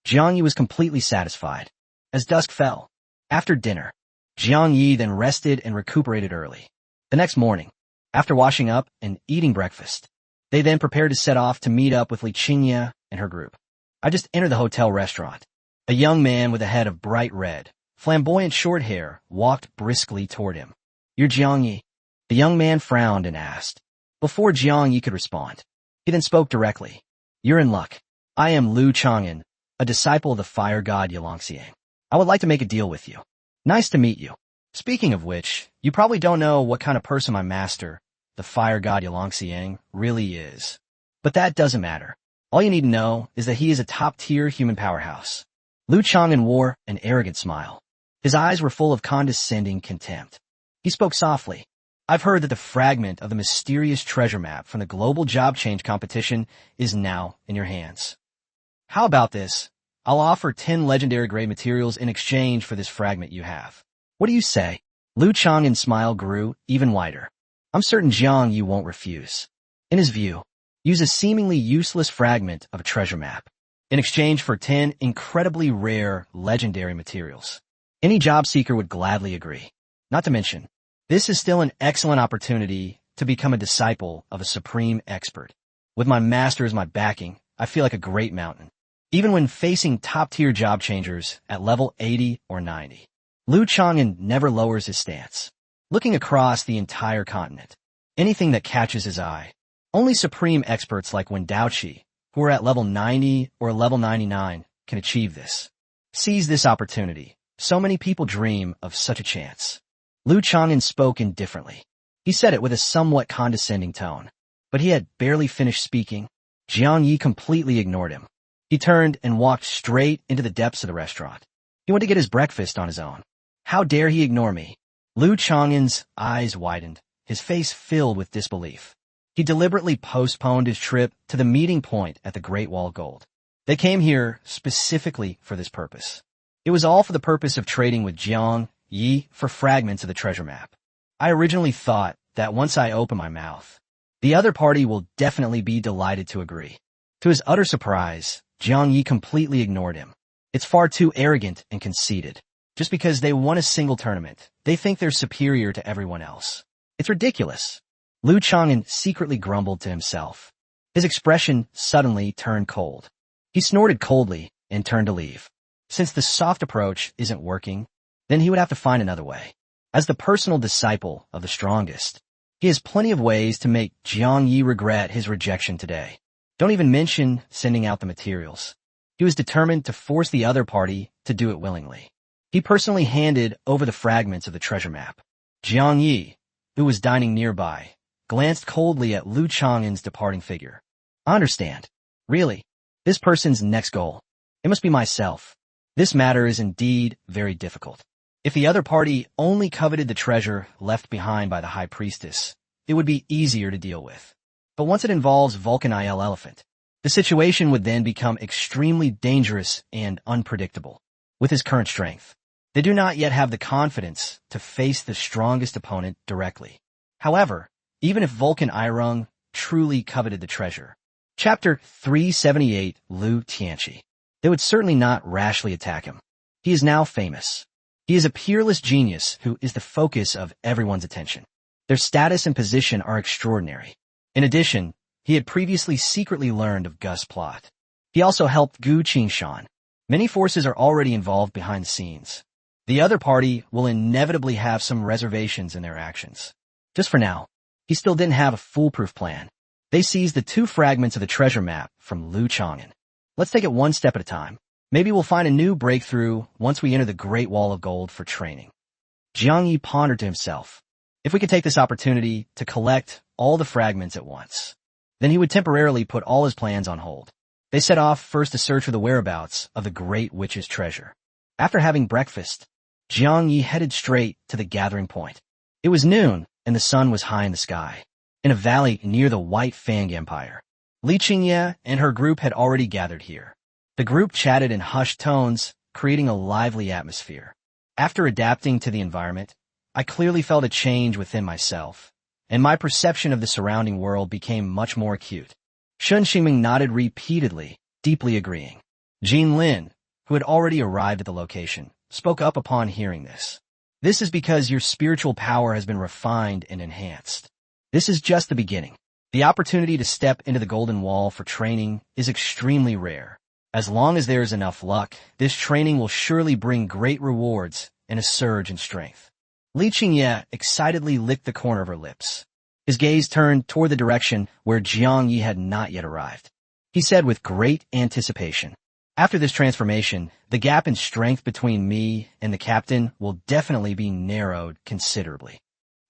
Jiang Yi was completely satisfied. As dusk fell, after dinner, Jiang Yi then rested and recuperated early. The next morning, after washing up and eating breakfast, they then prepared to set off to meet up with Li Qingya and her group. I just entered the hotel restaurant. A young man with a head of bright red, flamboyant short hair walked briskly toward him. "You're Jiang Yi." The young man frowned and asked. Before Jiang Yi could respond, he then spoke directly. "You're in luck. I am Lu Chang'an, a disciple of the fire god Yalongxiang. I would like to make a deal with you." "Nice to meet you. Speaking of which, you probably don't know what kind of person my master, the fire god Yalongxiang, really is. But that doesn't matter. All you need to know is that he is a top-tier human powerhouse." Lu Chang'an wore an arrogant smile. His eyes were full of condescending contempt. He spoke softly. "I've heard that the fragment of the mysterious treasure map from the global job change competition is now in your hands. How about this? I'll offer 10 legendary grade materials in exchange for this fragment you have. What do you say?" Lu Chang'an's smile grew even wider. "I'm certain Jiang you won't refuse." In his view, use a seemingly useless fragment of a treasure map in exchange for 10 incredibly rare legendary materials. Any job seeker would gladly agree. Not to mention, this is still an excellent opportunity to become a disciple of a supreme expert. With my master as my backing, I feel like a great mountain, even when facing top-tier job changers at level 80 or 90. Lu Chang'an never lowers his stance, looking across the entire continent. Anything that catches his eye. Only supreme experts like Wen Daoqi, who are at level 90 or level 99, can achieve this. Seize this opportunity. So many people dream of such a chance. Lu Chang'an spoke indifferently. He said it with a somewhat condescending tone. But he had barely finished speaking. Jiang Yi completely ignored him. He turned and walked straight into the depths of the restaurant. He went to get his breakfast on his own. How dare he ignore me? Lu Chang'an's eyes widened, his face filled with disbelief. He deliberately postponed his trip to the meeting point at the Great Wall of Gold. They came here specifically for this purpose. It was all for the purpose of trading with Jiang Yi for fragments of the treasure map. I originally thought that once I open my mouth, the other party will definitely be delighted to agree. To his utter surprise, Jiang Yi completely ignored him. It's far too arrogant and conceited. Just because they won a single tournament, they think they're superior to everyone else. It's ridiculous. Lu Chang'an secretly grumbled to himself. His expression suddenly turned cold. He snorted coldly and turned to leave. Since the soft approach isn't working, then he would have to find another way. As the personal disciple of the strongest, he has plenty of ways to make Jiang Yi regret his rejection today. Don't even mention sending out the materials. He was determined to force the other party to do it willingly. He personally handed over the fragments of the treasure map. Jiang Yi, who was dining nearby, glanced coldly at Lu Chang'an's departing figure. I understand. Really? This person's next goal. It must be myself. This matter is indeed very difficult. If the other party only coveted the treasure left behind by the High Priestess, it would be easier to deal with. But once it involves Vulcan IL Elephant, the situation would then become extremely dangerous and unpredictable. With his current strength, they do not yet have the confidence to face the strongest opponent directly. However, even if Vulcan Irung truly coveted the treasure, Chapter 378 Lu Tianqi, they would certainly not rashly attack him. He is now famous. He is a peerless genius who is the focus of everyone's attention. Their status and position are extraordinary. In addition, he had previously secretly learned of Gus' plot. He also helped Gu Qingshan. Many forces are already involved behind the scenes. The other party will inevitably have some reservations in their actions. Just for now, he still didn't have a foolproof plan. They seized the 2 fragments of the treasure map from Lu Chang'an. Let's take it one step at a time. Maybe we'll find a new breakthrough once we enter the Great Wall of Gold for training. Jiang Yi pondered to himself. If we could take this opportunity to collect all the fragments at once, then he would temporarily put all his plans on hold. They set off first to search for the whereabouts of the Great Witch's treasure. After having breakfast, Jiang Yi headed straight to the gathering point. It was noon, and the sun was high in the sky, in a valley near the White Fang Empire. Li Qingye and her group had already gathered here. The group chatted in hushed tones, creating a lively atmosphere. After adapting to the environment, I clearly felt a change within myself, and my perception of the surrounding world became much more acute. Shun Xingming nodded repeatedly, deeply agreeing. Jin Lin, who had already arrived at the location, spoke up upon hearing this. This is because your spiritual power has been refined and enhanced. This is just the beginning. The opportunity to step into the Golden Wall for training is extremely rare. As long as there is enough luck, this training will surely bring great rewards and a surge in strength. Li Qingye excitedly licked the corner of her lips. His gaze turned toward the direction where Jiang Yi had not yet arrived. He said with great anticipation, "After this transformation, the gap in strength between me and the captain will definitely be narrowed considerably.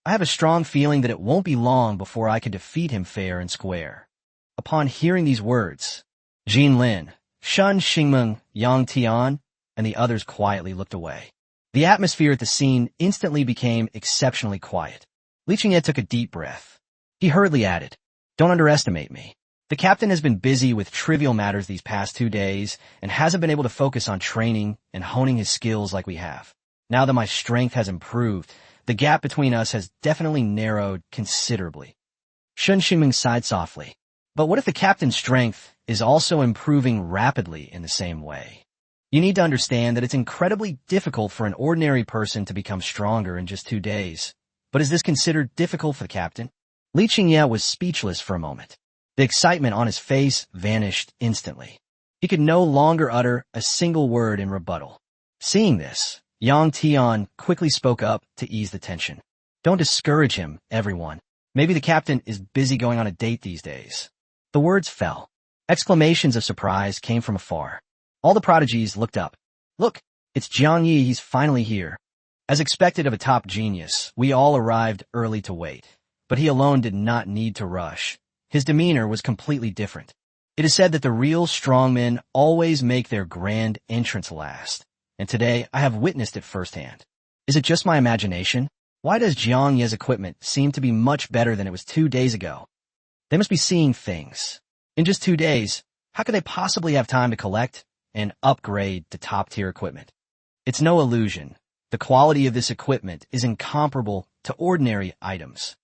I have a strong feeling that it won't be long before I can defeat him fair and square." Upon hearing these words, Jin Lin, Shun Xingmeng, Yang Tian, and the others quietly looked away. The atmosphere at the scene instantly became exceptionally quiet. Li Qingye took a deep breath. He hurriedly added, "Don't underestimate me. The captain has been busy with trivial matters these past 2 days and hasn't been able to focus on training and honing his skills like we have. Now that my strength has improved, the gap between us has definitely narrowed considerably." Shun Xingming sighed softly. But what if the captain's strength is also improving rapidly in the same way? You need to understand that it's incredibly difficult for an ordinary person to become stronger in just 2 days. But is this considered difficult for the captain? Li Qingye was speechless for a moment. The excitement on his face vanished instantly. He could no longer utter a single word in rebuttal. Seeing this, Yang Tian quickly spoke up to ease the tension. "Don't discourage him, everyone. Maybe the captain is busy going on a date these days." The words fell. Exclamations of surprise came from afar. All the prodigies looked up. "Look, it's Jiang Yi, he's finally here." As expected of a top genius, we all arrived early to wait. But he alone did not need to rush. His demeanor was completely different. It is said that the real strongmen always make their grand entrance last. and today I have witnessed it firsthand. Is it just my imagination? Why does Jiang Ye's equipment seem to be much better than it was 2 days ago? They must be seeing things. In just 2 days, how could they possibly have time to collect and upgrade to top-tier equipment? It's no illusion. The quality of this equipment is incomparable to ordinary items.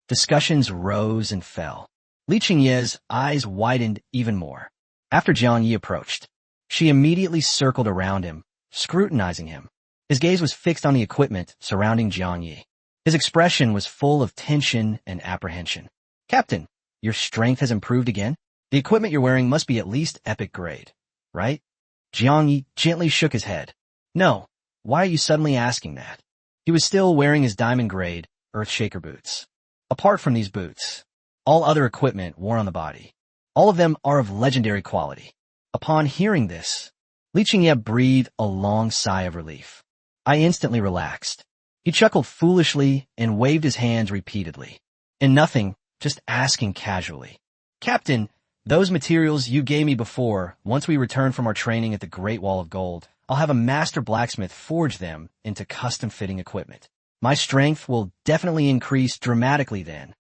Discussions rose and fell. Li Qingye's eyes widened even more. After Jiang Yi approached, she immediately circled around him, scrutinizing him. His gaze was fixed on the equipment surrounding Jiang Yi. His expression was full of tension and apprehension. Captain, your strength has improved again? The equipment you're wearing must be at least epic grade, right? Jiang Yi gently shook his head. No, why are you suddenly asking that? He was still wearing his diamond grade Earthshaker boots. Apart from these boots, all other equipment worn on the body, all of them are of legendary quality. Upon hearing this, Li Qingye breathed a long sigh of relief. I instantly relaxed. He chuckled foolishly and waved his hands repeatedly. And nothing, just asking casually. Captain, those materials you gave me before, once we return from our training at the Great Wall of Gold, I'll have a master blacksmith forge them into custom-fitting equipment. My strength will definitely increase dramatically then.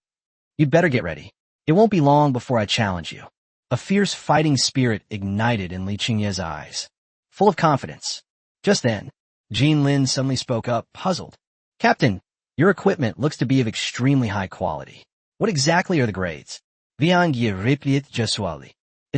You'd better get ready. It won't be long before I challenge you. A fierce fighting spirit ignited in Li Qingye's eyes, full of confidence. Just then, Jean Lin suddenly spoke up, puzzled. Captain, your equipment looks to be of extremely high quality. What exactly are the grades? It's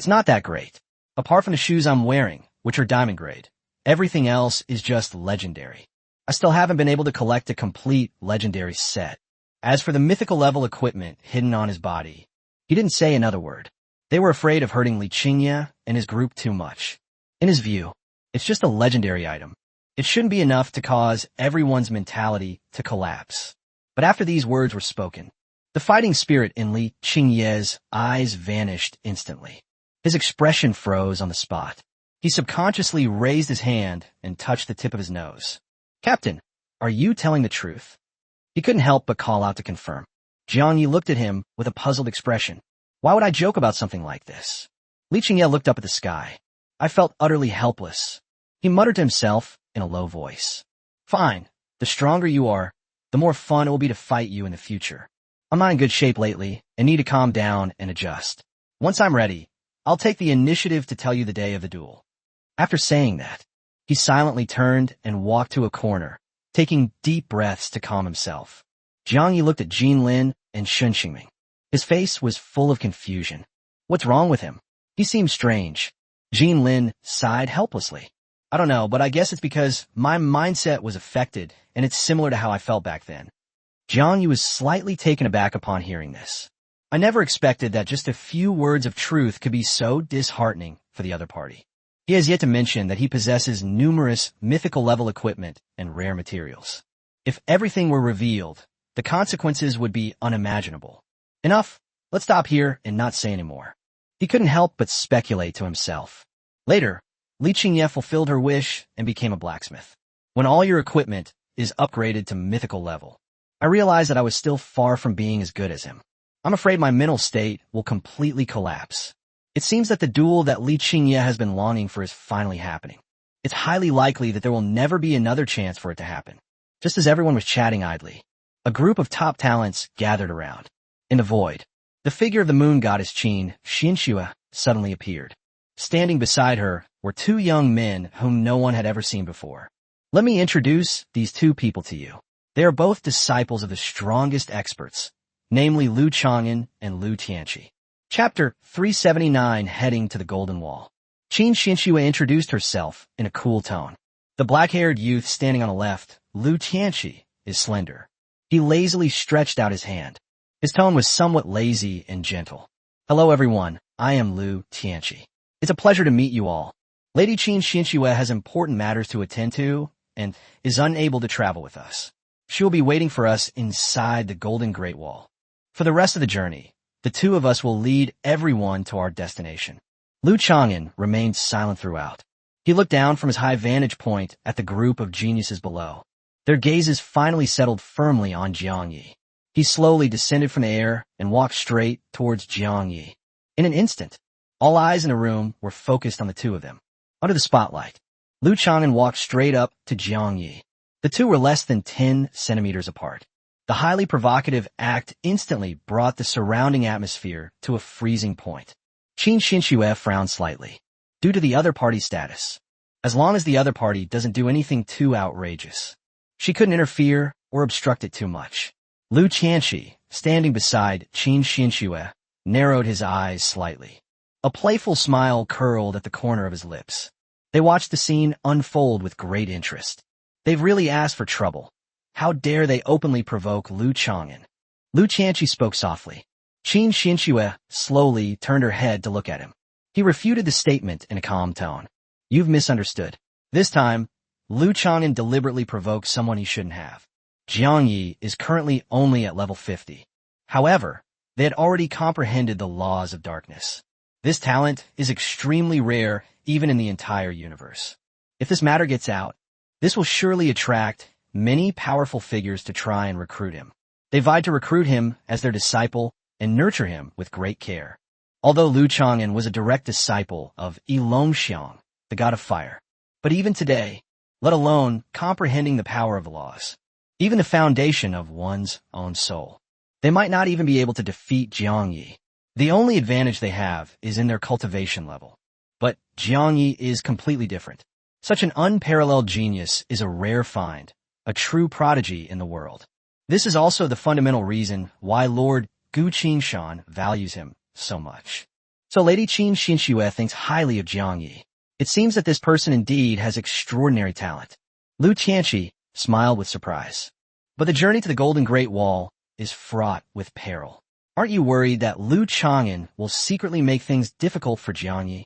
not that great. Apart from the shoes I'm wearing, which are diamond grade, everything else is just legendary. I still haven't been able to collect a complete legendary set. As for the mythical level equipment hidden on his body, he didn't say another word. They were afraid of hurting Li Qingye and his group too much. In his view, it's just a legendary item. It shouldn't be enough to cause everyone's mentality to collapse. But after these words were spoken, the fighting spirit in Li Qingye's eyes vanished instantly. His expression froze on the spot. He subconsciously raised his hand and touched the tip of his nose. Captain, are you telling the truth? He couldn't help but call out to confirm. Jiang Yi looked at him with a puzzled expression. Why would I joke about something like this? Li Qingye looked up at the sky. I felt utterly helpless. He muttered to himself in a low voice. Fine. The stronger you are, the more fun it will be to fight you in the future. I'm not in good shape lately and need to calm down and adjust. Once I'm ready, I'll take the initiative to tell you the day of the duel. After saying that, he silently turned and walked to a corner, taking deep breaths to calm himself. Jiang Yi looked at Jean Lin and Shun Xingming. His face was full of confusion. What's wrong with him? He seemed strange. Jean Lin sighed helplessly. I don't know, but I guess it's because my mindset was affected, and it's similar to how I felt back then. Jiang Yi was slightly taken aback upon hearing this. I never expected that just a few words of truth could be so disheartening for the other party. He has yet to mention that he possesses numerous mythical-level equipment and rare materials. If everything were revealed, the consequences would be unimaginable. Enough, let's stop here and not say any more. He couldn't help but speculate to himself. Later, Li Qingye fulfilled her wish and became a blacksmith. When all your equipment is upgraded to mythical level, I realized that I was still far from being as good as him. I'm afraid my mental state will completely collapse. It seems that the duel that Li Qingye has been longing for is finally happening. It's highly likely that there will never be another chance for it to happen. Just as everyone was chatting idly, a group of top talents gathered around. In the void, the figure of the moon goddess Qin Xianxue suddenly appeared. Standing beside her were 2 young men whom no one had ever seen before. Let me introduce these 2 people to you. They are both disciples of the strongest experts, namely Lu Chang'an and Lu Tianqi. Chapter 379, Heading to the Golden Wall. Qin Xianxue introduced herself in a cool tone. The black-haired youth standing on the left, Lu Tianqi, is slender. He lazily stretched out his hand. His tone was somewhat lazy and gentle. Hello everyone, I am Lu Tianqi. It's a pleasure to meet you all. Lady Qin Xianxue has important matters to attend to and is unable to travel with us. She will be waiting for us inside the Golden Great Wall. For the rest of the journey, the 2 of us will lead everyone to our destination. Lu Chang'an remained silent throughout. He looked down from his high vantage point at the group of geniuses below. Their gazes finally settled firmly on Jiang Yi. He slowly descended from the air and walked straight towards Jiang Yi. In an instant, all eyes in the room were focused on the 2 of them. Under the spotlight, Lu Chang'an walked straight up to Jiang Yi. The two were less than 10 centimeters apart. The highly provocative act instantly brought the surrounding atmosphere to a freezing point. Qin Xinxue frowned slightly. Due to the other party's status. As long as the other party doesn't do anything too outrageous. She couldn't interfere or obstruct it too much. Lu Qianxi, standing beside Qin Xinxue, narrowed his eyes slightly. A playful smile curled at the corner of his lips. They watched the scene unfold with great interest. They've really asked for trouble. How dare they openly provoke Lu Chang'an? Lu Qianxi spoke softly. Qin Xinxue slowly turned her head to look at him. He refuted the statement in a calm tone. You've misunderstood. This time, Lu Chang'an deliberately provoked someone he shouldn't have. Jiang Yi is currently only at level 50. However, they had already comprehended the laws of darkness. This talent is extremely rare even in the entire universe. If this matter gets out, this will surely attract many powerful figures to try and recruit him. They vied to recruit him as their disciple and nurture him with great care. Although Lu Chang'an was a direct disciple of Ilongxiang, the god of fire. But even today, let alone comprehending the power of the laws, even the foundation of one's own soul, they might not even be able to defeat Jiang Yi. The only advantage they have is in their cultivation level. But Jiang Yi is completely different. Such an unparalleled genius is a rare find, a true prodigy in the world. This is also the fundamental reason why Lord Gu Qingshan values him so much. So Lady Qin Xinxue thinks highly of Jiang Yi. It seems that this person indeed has extraordinary talent. Lu Qianxi smiled with surprise. But the journey to the Golden Great Wall is fraught with peril. Aren't you worried that Lu Chang'an will secretly make things difficult for Jiang Yi?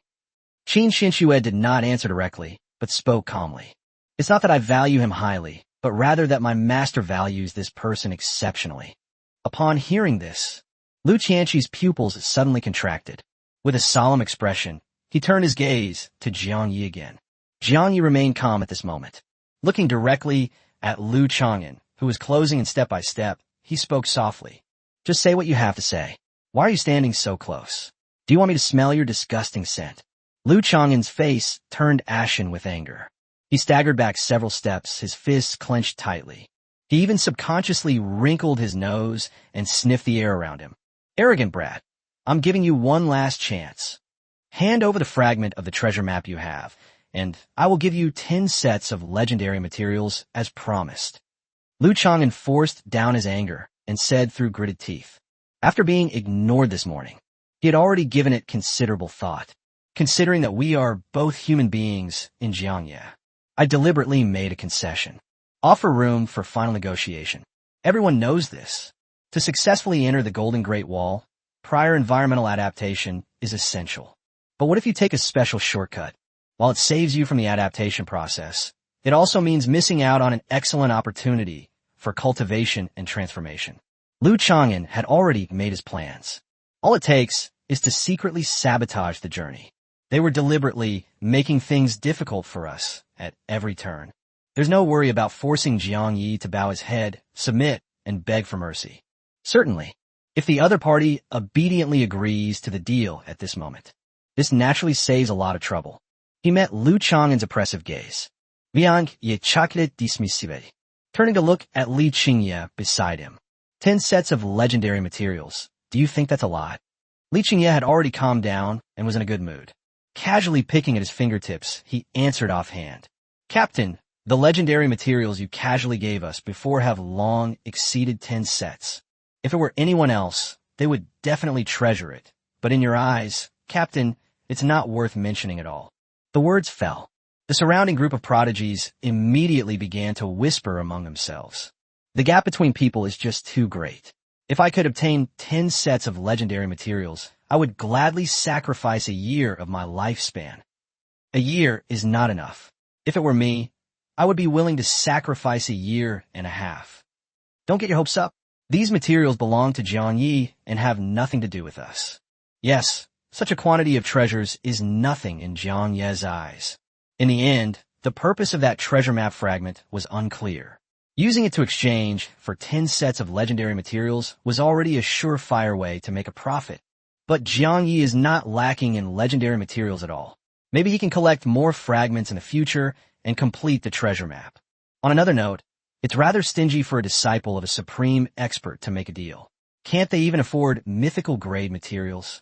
Qin Xinxue did not answer directly, but spoke calmly. It's not that I value him highly, but rather that my master values this person exceptionally. Upon hearing this, Lu Qianxi's pupils suddenly contracted. With a solemn expression, he turned his gaze to Jiang Yi again. Jiang Yi remained calm at this moment. Looking directly at Lu Chang'an, who was closing in step by step, he spoke softly. Just say what you have to say. Why are you standing so close? Do you want me to smell your disgusting scent? Lu Chang'an's face turned ashen with anger. He staggered back several steps, his fists clenched tightly. He even subconsciously wrinkled his nose and sniffed the air around him. Arrogant brat, I'm giving you one last chance. Hand over the fragment of the treasure map you have, and I will give you 10 sets of legendary materials as promised. Lu Chang'an forced down his anger and said through gritted teeth. After being ignored this morning, he had already given it considerable thought. Considering that we are both human beings in Jiangye, I deliberately made a concession. Offer room for final negotiation. Everyone knows this. To successfully enter the Golden Great Wall, prior environmental adaptation is essential. But what if you take a special shortcut? While it saves you from the adaptation process, it also means missing out on an excellent opportunity for cultivation and transformation. Lu Chang'an had already made his plans. All it takes is to secretly sabotage the journey. They were deliberately making things difficult for us at every turn. There's no worry about forcing Jiang Yi to bow his head, submit, and beg for mercy. Certainly, if the other party obediently agrees to the deal at this moment, this naturally saves a lot of trouble. He met Lu Chang'an's oppressive gaze. Viang ye chaklet dismissive. Turning to look at Li Qingye beside him. 10 sets of legendary materials. Do you think that's a lot? Li Qingye had already calmed down and was in a good mood. Casually picking at his fingertips, he answered offhand. Captain, the legendary materials you casually gave us before have long exceeded 10 sets. If it were anyone else, they would definitely treasure it. But in your eyes, Captain, it's not worth mentioning at all. The words fell. The surrounding group of prodigies immediately began to whisper among themselves. The gap between people is just too great. If I could obtain 10 sets of legendary materials, I would gladly sacrifice a year of my lifespan. A year is not enough. If it were me, I would be willing to sacrifice a year and a half. Don't get your hopes up. These materials belong to Jiang Yi and have nothing to do with us. Yes, such a quantity of treasures is nothing in Jiang Ye's eyes. In the end, the purpose of that treasure map fragment was unclear. Using it to exchange for 10 sets of legendary materials was already a surefire way to make a profit. But Jiang Yi is not lacking in legendary materials at all. Maybe he can collect more fragments in the future and complete the treasure map. On another note, it's rather stingy for a disciple of a supreme expert to make a deal. Can't they even afford mythical grade materials?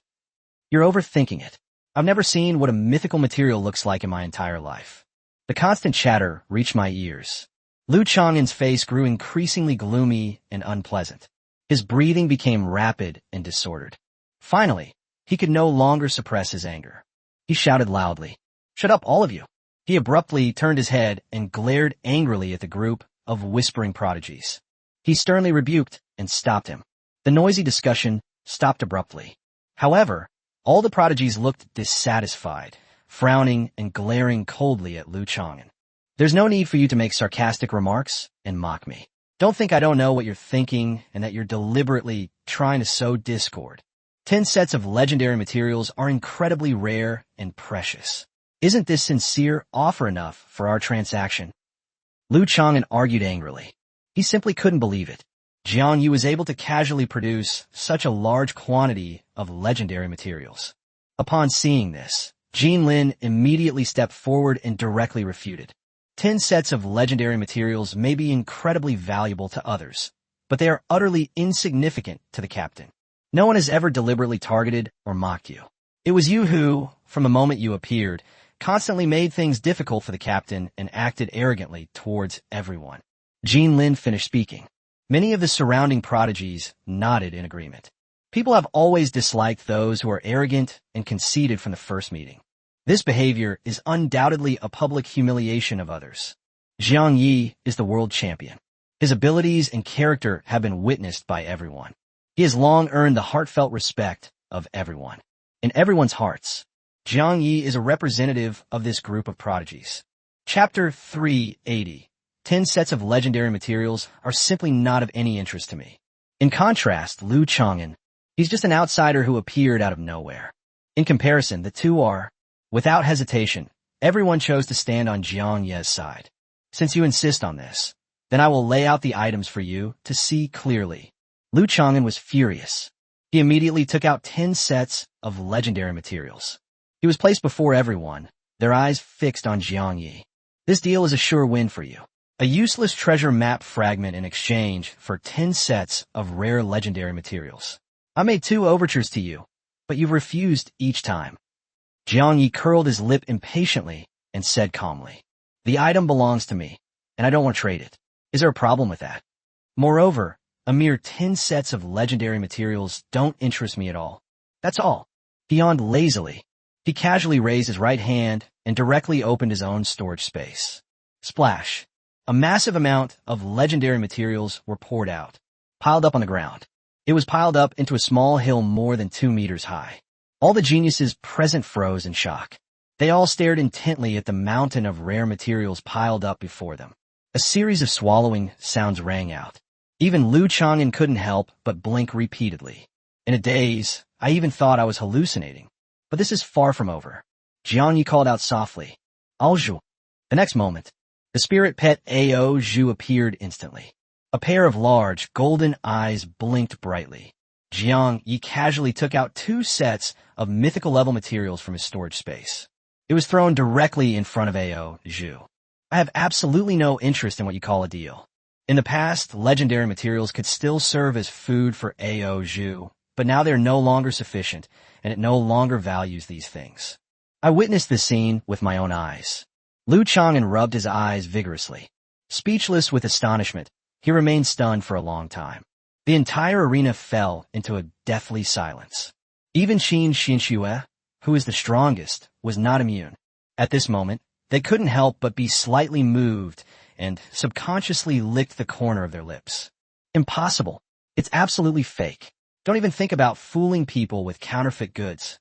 You're overthinking it. I've never seen what a mythical material looks like in my entire life. The constant chatter reached my ears. Lu Chang'an's face grew increasingly gloomy and unpleasant. His breathing became rapid and disordered. Finally, he could no longer suppress his anger. He shouted loudly, "Shut up, all of you!" He abruptly turned his head and glared angrily at the group of whispering prodigies. He sternly rebuked and stopped him. The noisy discussion stopped abruptly. However, all the prodigies looked dissatisfied, frowning and glaring coldly at Lu Chang'an. "There's no need for you to make sarcastic remarks and mock me. Don't think I don't know what you're thinking and that you're deliberately trying to sow discord. 10 sets of legendary materials are incredibly rare and precious. Isn't this sincere offer enough for our transaction?" Lu Chang'an argued angrily. He simply couldn't believe it. Jiang Yu was able to casually produce such a large quantity of legendary materials. Upon seeing this, Jin Lin immediately stepped forward and directly refuted. 10 sets of legendary materials may be incredibly valuable to others, but they are utterly insignificant to the captain. No one has ever deliberately targeted or mocked you. It was you who, from the moment you appeared, constantly made things difficult for the captain and acted arrogantly towards everyone. Jin Lin finished speaking. Many of the surrounding prodigies nodded in agreement. People have always disliked those who are arrogant and conceited from the first meeting. This behavior is undoubtedly a public humiliation of others. Jiang Yi is the world champion. His abilities and character have been witnessed by everyone. He has long earned the heartfelt respect of everyone. In everyone's hearts, Jiang Yi is a representative of this group of prodigies. Chapter 380. 10 sets of legendary materials are simply not of any interest to me. In contrast, Lu Chang'an, he's just an outsider who appeared out of nowhere. In comparison, the two are, without hesitation, everyone chose to stand on Jiang Ye's side. Since you insist on this, then I will lay out the items for you to see clearly. Lu Chang'an was furious. He immediately took out 10 sets of legendary materials. He was placed before everyone, their eyes fixed on Jiang Yi. This deal is a sure win for you. A useless treasure map fragment in exchange for 10 sets of rare legendary materials. I made 2 overtures to you, but you've refused each time. Jiang Yi curled his lip impatiently and said calmly, "The item belongs to me, and I don't want to trade it. Is there a problem with that? Moreover, a mere 10 sets of legendary materials don't interest me at all. That's all." He yawned lazily. He casually raised his right hand and directly opened his own storage space. Splash. A massive amount of legendary materials were poured out, piled up on the ground. It was piled up into a small hill more than 2 meters high. All the geniuses present froze in shock. They all stared intently at the mountain of rare materials piled up before them. A series of swallowing sounds rang out. Even Lu Chang'an couldn't help but blink repeatedly. In a daze, I even thought I was hallucinating. But this is far from over. Jiang Yi called out softly, "Alzhu." The next moment, the spirit pet Ao Zhu appeared instantly. A pair of large, golden eyes blinked brightly. Jiang Yi casually took out 2 sets of mythical-level materials from his storage space. It was thrown directly in front of Ao Zhu. "I have absolutely no interest in what you call a deal. In the past, legendary materials could still serve as food for Ao Zhu, but now they're no longer sufficient, and it no longer values these things. I witnessed this scene with my own eyes." Lu Chang'an rubbed his eyes vigorously. Speechless with astonishment, he remained stunned for a long time. The entire arena fell into a deathly silence. Even Qin Xinxue, who is the strongest, was not immune. At this moment, they couldn't help but be slightly moved and subconsciously licked the corner of their lips. Impossible. It's absolutely fake. Don't even think about fooling people with counterfeit goods.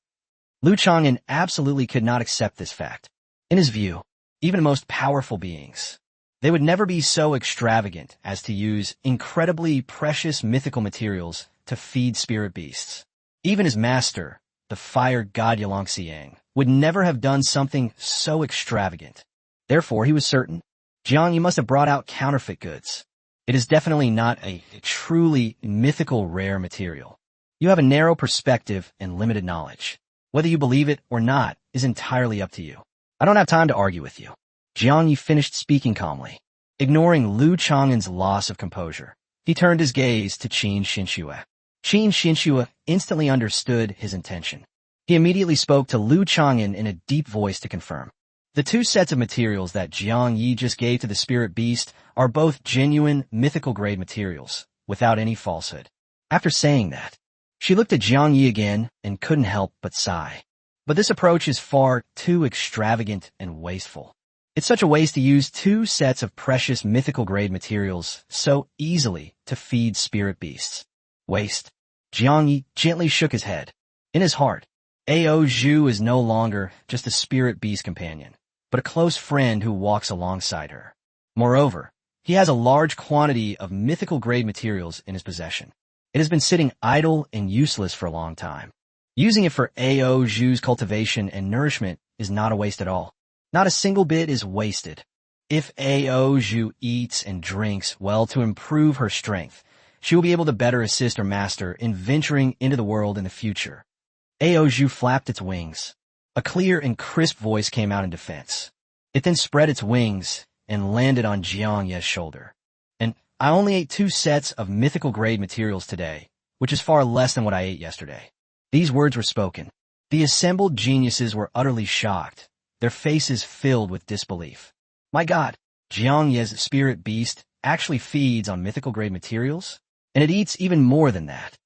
Lu Chang'an absolutely could not accept this fact. In his view, even the most powerful beings, they would never be so extravagant as to use incredibly precious mythical materials to feed spirit beasts. Even his master, the fire god Yalongxiang, would never have done something so extravagant. Therefore, he was certain, Jiang, you must have brought out counterfeit goods. It is definitely not a truly mythical rare material. You have a narrow perspective and limited knowledge. Whether you believe it or not is entirely up to you. I don't have time to argue with you. Jiang Yi finished speaking calmly. Ignoring Lu Chang'an's loss of composure, he turned his gaze to Qin Xinxue. Qin Xinxue instantly understood his intention. He immediately spoke to Lu Chang'an in a deep voice to confirm. The two sets of materials that Jiang Yi just gave to the spirit beast are both genuine, mythical-grade materials, without any falsehood. After saying that, she looked at Jiang Yi again and couldn't help but sigh. But this approach is far too extravagant and wasteful. It's such a waste to use two sets of precious mythical-grade materials so easily to feed spirit beasts. Waste. Jiang Yi gently shook his head. In his heart, Ao Zhu is no longer just a spirit beast companion, but a close friend who walks alongside her. Moreover, he has a large quantity of mythical-grade materials in his possession. It has been sitting idle and useless for a long time. Using it for Ao Zhu's cultivation and nourishment is not a waste at all. Not a single bit is wasted. If Ao Zhu eats and drinks well to improve her strength, she will be able to better assist her master in venturing into the world in the future. Ao Zhu flapped its wings. A clear and crisp voice came out in defense. It then spread its wings and landed on Jiang Yi's shoulder. And I only ate 2 sets of mythical-grade materials today, which is far less than what I ate yesterday. These words were spoken. The assembled geniuses were utterly shocked, their faces filled with disbelief. My God, Jiang Yi's spirit beast actually feeds on mythical-grade materials? And it eats even more than that.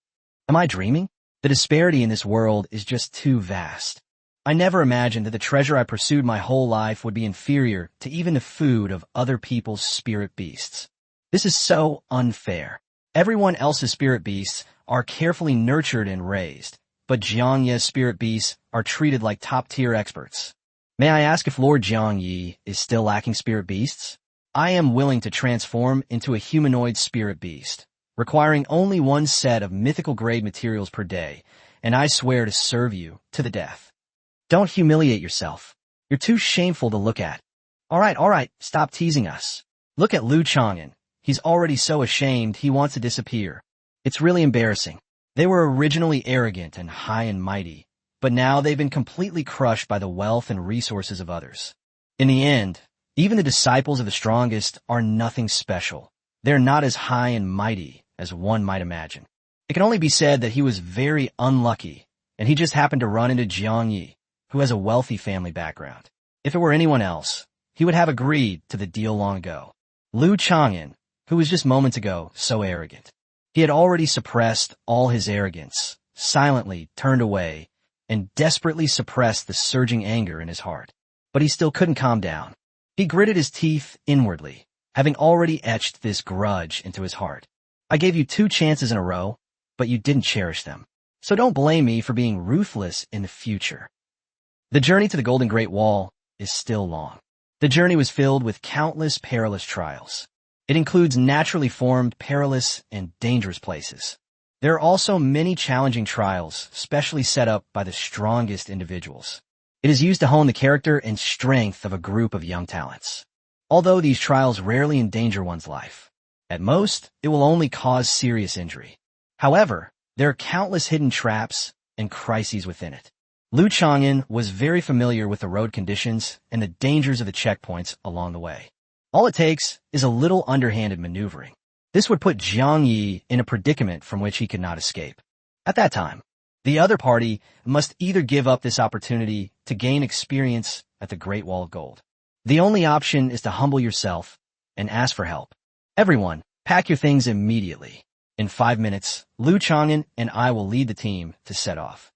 Am I dreaming? The disparity in this world is just too vast. I never imagined that the treasure I pursued my whole life would be inferior to even the food of other people's spirit beasts. This is so unfair. Everyone else's spirit beasts are carefully nurtured and raised, but Jiang Yi's spirit beasts are treated like top-tier experts. May I ask if Lord Jiang Yi is still lacking spirit beasts? I am willing to transform into a humanoid spirit beast, requiring only 1 set of mythical-grade materials per day, and I swear to serve you to the death. Don't humiliate yourself. You're too shameful to look at. All right, stop teasing us. Look at Lu Chang'an. He's already so ashamed he wants to disappear. It's really embarrassing. They were originally arrogant and high and mighty, but now they've been completely crushed by the wealth and resources of others. In the end, even the disciples of the strongest are nothing special. They're not as high and mighty as one might imagine. It can only be said that he was very unlucky, and he just happened to run into Jiang Yi, who has a wealthy family background. If it were anyone else, he would have agreed to the deal long ago. Lu Chang'an, who was just moments ago so arrogant. He had already suppressed all his arrogance, silently turned away, and desperately suppressed the surging anger in his heart. But he still couldn't calm down. He gritted his teeth inwardly, having already etched this grudge into his heart. I gave you 2 chances in a row, but you didn't cherish them. So don't blame me for being ruthless in the future. The journey to the Golden Great Wall is still long. The journey was filled with countless perilous trials. It includes naturally formed, perilous, and dangerous places. There are also many challenging trials, specially set up by the strongest individuals. It is used to hone the character and strength of a group of young talents. Although these trials rarely endanger one's life, at most, it will only cause serious injury. However, there are countless hidden traps and crises within it. Lu Chang'an was very familiar with the road conditions and the dangers of the checkpoints along the way. All it takes is a little underhanded maneuvering. This would put Jiang Yi in a predicament from which he could not escape. At that time, the other party must either give up this opportunity to gain experience at the Great Wall of Gold. The only option is to humble yourself and ask for help. Everyone, pack your things immediately. In 5 minutes, Lu Chang'an and I will lead the team to set off.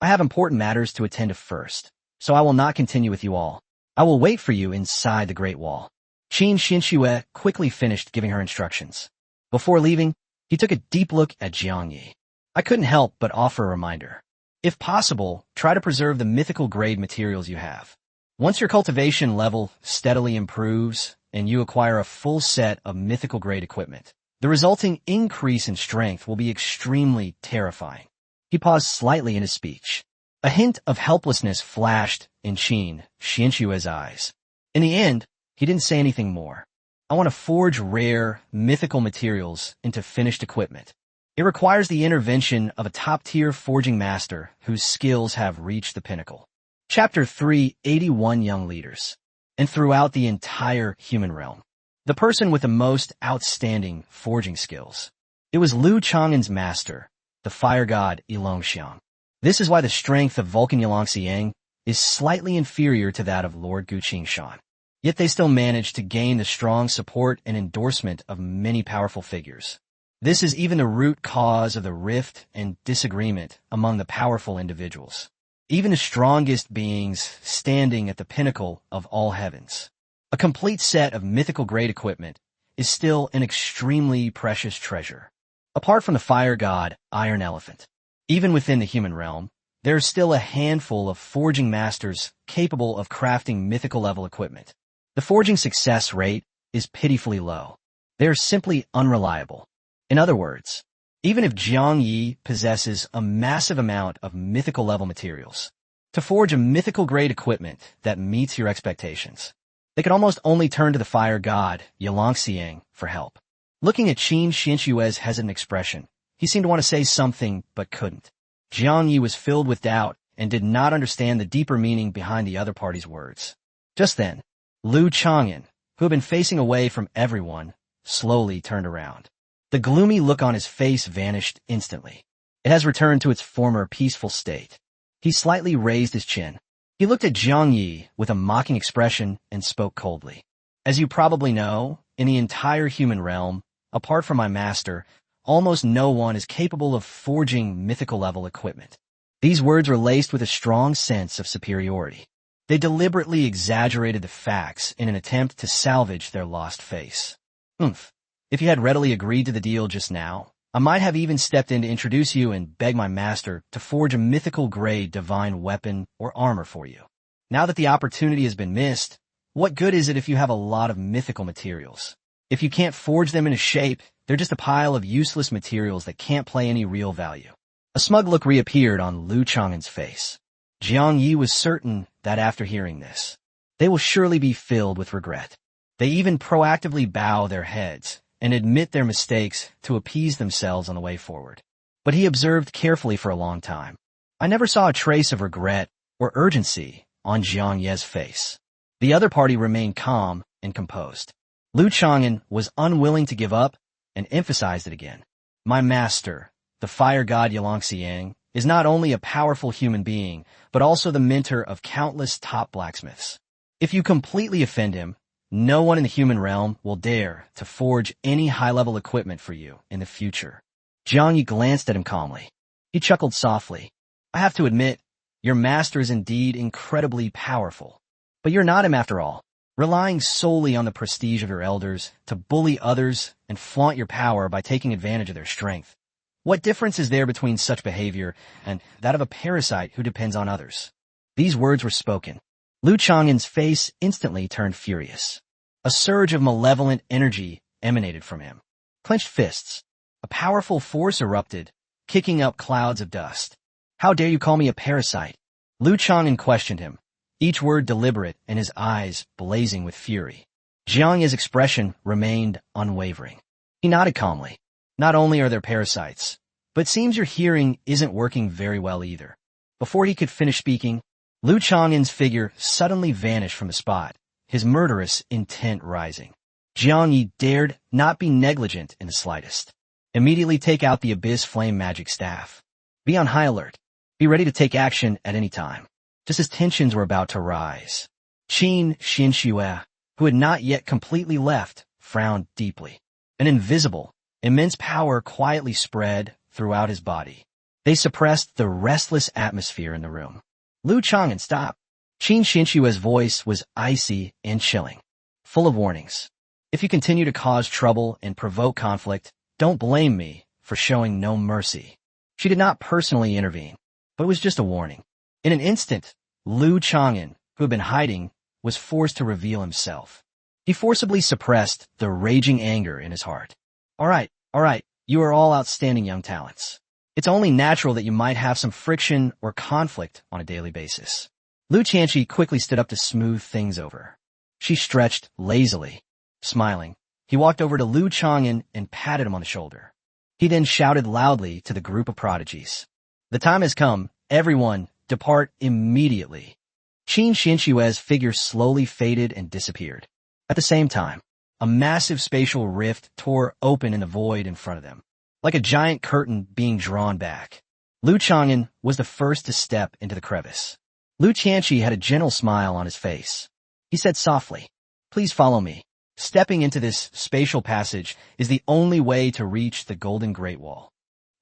I have important matters to attend to first, so I will not continue with you all. I will wait for you inside the Great Wall. Qin Xinxue quickly finished giving her instructions. Before leaving, he took a deep look at Jiang Yi. I couldn't help but offer a reminder. If possible, try to preserve the mythical grade materials you have. Once your cultivation level steadily improves and you acquire a full set of mythical grade equipment, the resulting increase in strength will be extremely terrifying. He paused slightly in his speech. A hint of helplessness flashed in Qin Xinxue's eyes. In the end, he didn't say anything more. I want to forge rare, mythical materials into finished equipment. It requires the intervention of a top-tier forging master whose skills have reached the pinnacle. Chapter 3, 81 Young Leaders. And throughout the entire human realm, the person with the most outstanding forging skills. It was Lu Chang'an's master, the fire god Yilongxiang. This is why the strength of Vulcan Yilongxiang is slightly inferior to that of Lord Guqingshan. Yet they still managed to gain the strong support and endorsement of many powerful figures. This is even the root cause of the rift and disagreement among the powerful individuals. Even the strongest beings standing at the pinnacle of all heavens. A complete set of mythical grade equipment is still an extremely precious treasure. Apart from the fire god, Iron Elephant, even within the human realm, there is still a handful of forging masters capable of crafting mythical level equipment. The forging success rate is pitifully low. They are simply unreliable. In other words, even if Jiang Yi possesses a massive amount of mythical level materials to forge a mythical grade equipment that meets your expectations, they could almost only turn to the fire god, Yilongxiang, for help. Looking at Qin Xinshue's hesitant expression, he seemed to want to say something but couldn't. Jiang Yi was filled with doubt and did not understand the deeper meaning behind the other party's words. Just then, Lu Chang'an, who had been facing away from everyone, slowly turned around. The gloomy look on his face vanished instantly. It has returned to its former peaceful state. He slightly raised his chin. He looked at Jiang Yi with a mocking expression and spoke coldly. As you probably know, in the entire human realm, apart from my master, almost no one is capable of forging mythical-level equipment. These words were laced with a strong sense of superiority. They deliberately exaggerated the facts in an attempt to salvage their lost face. If you had readily agreed to the deal just now, I might have even stepped in to introduce you and beg my master to forge a mythical-grade divine weapon or armor for you. Now that the opportunity has been missed, what good is it if you have a lot of mythical materials? If you can't forge them into shape, they're just a pile of useless materials that can't play any real value. A smug look reappeared on Lu Chang'an's face. Jiang Yi was certain that after hearing this, they will surely be filled with regret. They even proactively bow their heads and admit their mistakes to appease themselves on the way forward. But he observed carefully for a long time. I never saw a trace of regret or urgency on Jiang Yi's face. The other party remained calm and composed. Lu Chang'an was unwilling to give up and emphasized it again. My master, the fire god Yilongxiang, is not only a powerful human being, but also the mentor of countless top blacksmiths. If you completely offend him, no one in the human realm will dare to forge any high-level equipment for you in the future. Jiang Yi glanced at him calmly. He chuckled softly. I have to admit, your master is indeed incredibly powerful. But you're not him after all, relying solely on the prestige of your elders to bully others and flaunt your power by taking advantage of their strength. What difference is there between such behavior and that of a parasite who depends on others? These words were spoken. Lu Chang'an's face instantly turned furious. A surge of malevolent energy emanated from him. Clenched fists. A powerful force erupted, kicking up clouds of dust. How dare you call me a parasite? Lu Chang'an questioned him, each word deliberate and his eyes blazing with fury. Jiang Yi's expression remained unwavering. He nodded calmly. Not only are there parasites, but it seems your hearing isn't working very well either. Before he could finish speaking, Lu Chang'an's figure suddenly vanished from the spot, his murderous intent rising. Jiang Yi dared not be negligent in the slightest. Immediately take out the Abyss Flame Magic Staff. Be on high alert. Be ready to take action at any time. Just as tensions were about to rise. Qin Xinshui, who had not yet completely left, frowned deeply. An invisible, immense power quietly spread throughout his body. They suppressed the restless atmosphere in the room. Lu Chang'an, stop. Qin Xinshui's voice was icy and chilling, full of warnings. If you continue to cause trouble and provoke conflict, don't blame me for showing no mercy. She did not personally intervene, but it was just a warning. In an instant, Lu Chang'an, who had been hiding, was forced to reveal himself. He forcibly suppressed the raging anger in his heart. All right, you are all outstanding young talents. It's only natural that you might have some friction or conflict on a daily basis. Lu Qianqi quickly stood up to smooth things over. She stretched lazily. Smiling, he walked over to Lu Chang'an and patted him on the shoulder. He then shouted loudly to the group of prodigies. The time has come. Everyone, depart immediately. Qin Xinshue's figure slowly faded and disappeared. At the same time, a massive spatial rift tore open in the void in front of them, like a giant curtain being drawn back. Lu Chang'an was the first to step into the crevice. Lu Qianqi had a gentle smile on his face. He said softly, "Please follow me. Stepping into this spatial passage is the only way to reach the Golden Great Wall.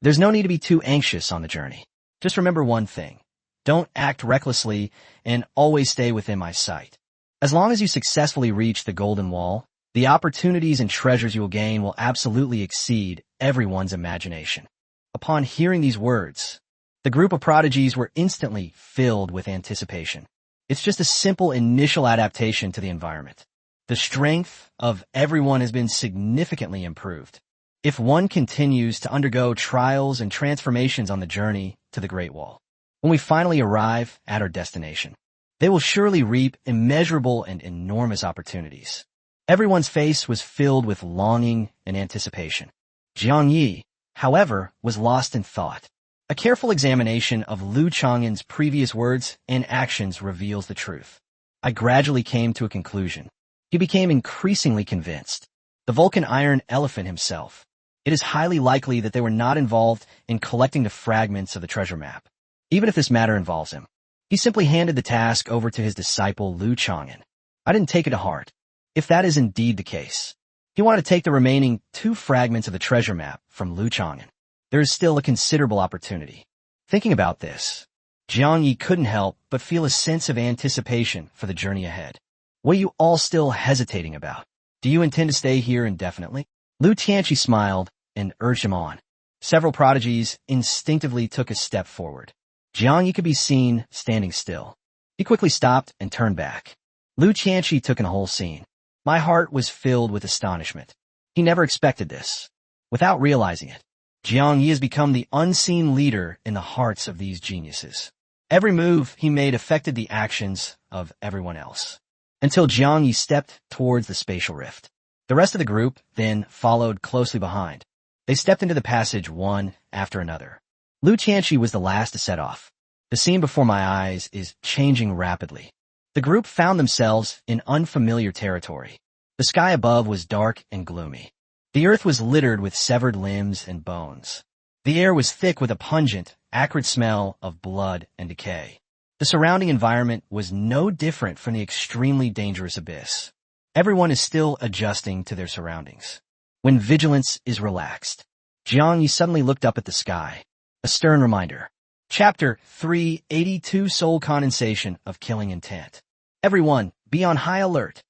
There's no need to be too anxious on the journey. Just remember one thing. Don't act recklessly and always stay within my sight. As long as you successfully reach the Golden Wall, the opportunities and treasures you will gain will absolutely exceed everyone's imagination." Upon hearing these words, the group of prodigies were instantly filled with anticipation. It's just a simple initial adaptation to the environment. The strength of everyone has been significantly improved. If one continues to undergo trials and transformations on the journey to the Great Wall, when we finally arrive at our destination, they will surely reap immeasurable and enormous opportunities. Everyone's face was filled with longing and anticipation. Jiang Yi, however, was lost in thought. A careful examination of Lu Chang'an's previous words and actions reveals the truth. I gradually came to a conclusion. He became increasingly convinced. The Vulcan Iron Elephant himself. It is highly likely that they were not involved in collecting the fragments of the treasure map, even if this matter involves him. He simply handed the task over to his disciple Lu Chang'an. I didn't take it to heart. If that is indeed the case, he wanted to take the remaining 2 fragments of the treasure map from Lu Chang'an. There is still a considerable opportunity. Thinking about this, Jiang Yi couldn't help but feel a sense of anticipation for the journey ahead. What are you all still hesitating about? Do you intend to stay here indefinitely? Lu Tianqi smiled and urged him on. Several prodigies instinctively took a step forward. Jiang Yi could be seen standing still. He quickly stopped and turned back. Lu Tianqi took in the whole scene. My heart was filled with astonishment. He never expected this. Without realizing it, Jiang Yi has become the unseen leader in the hearts of these geniuses. Every move he made affected the actions of everyone else, until Jiang Yi stepped towards the spatial rift. The rest of the group then followed closely behind. They stepped into the passage one after another. Lu Tianqi was the last to set off. The scene before my eyes is changing rapidly. The group found themselves in unfamiliar territory. The sky above was dark and gloomy. The earth was littered with severed limbs and bones. The air was thick with a pungent, acrid smell of blood and decay. The surrounding environment was no different from the extremely dangerous abyss. Everyone is still adjusting to their surroundings. When vigilance is relaxed, Jiang Yi suddenly looked up at the sky. A stern reminder. Chapter 382 Soul Condensation of Killing Intent. Everyone, be on high alert.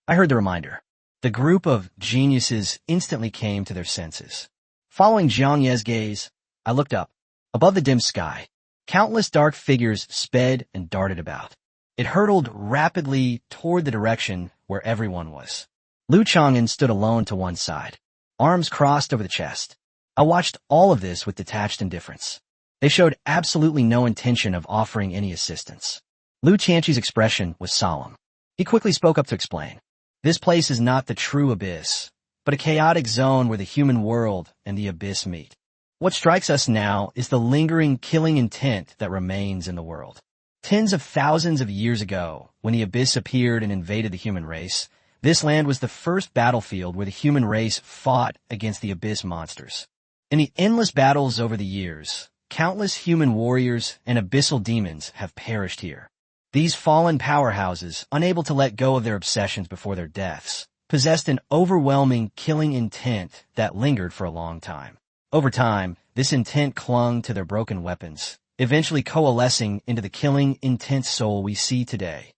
I heard the reminder. The group of geniuses instantly came to their senses. Following Jiang Yi's gaze, I looked up. Above the dim sky, countless dark figures sped and darted about. It hurtled rapidly toward the direction where everyone was. Lu Chang'an stood alone to one side, arms crossed over the chest. I watched all of this with detached indifference. They showed absolutely no intention of offering any assistance. Lu Tianqi's expression was solemn. He quickly spoke up to explain. This place is not the true abyss, but a chaotic zone where the human world and the abyss meet. What strikes us now is the lingering killing intent that remains in the world. Tens of thousands of years ago, when the abyss appeared and invaded the human race, this land was the first battlefield where the human race fought against the abyss monsters. In the endless battles over the years, countless human warriors and abyssal demons have perished here. These fallen powerhouses, unable to let go of their obsessions before their deaths, possessed an overwhelming killing intent that lingered for a long time. Over time, this intent clung to their broken weapons, eventually coalescing into the killing, intense soul we see today.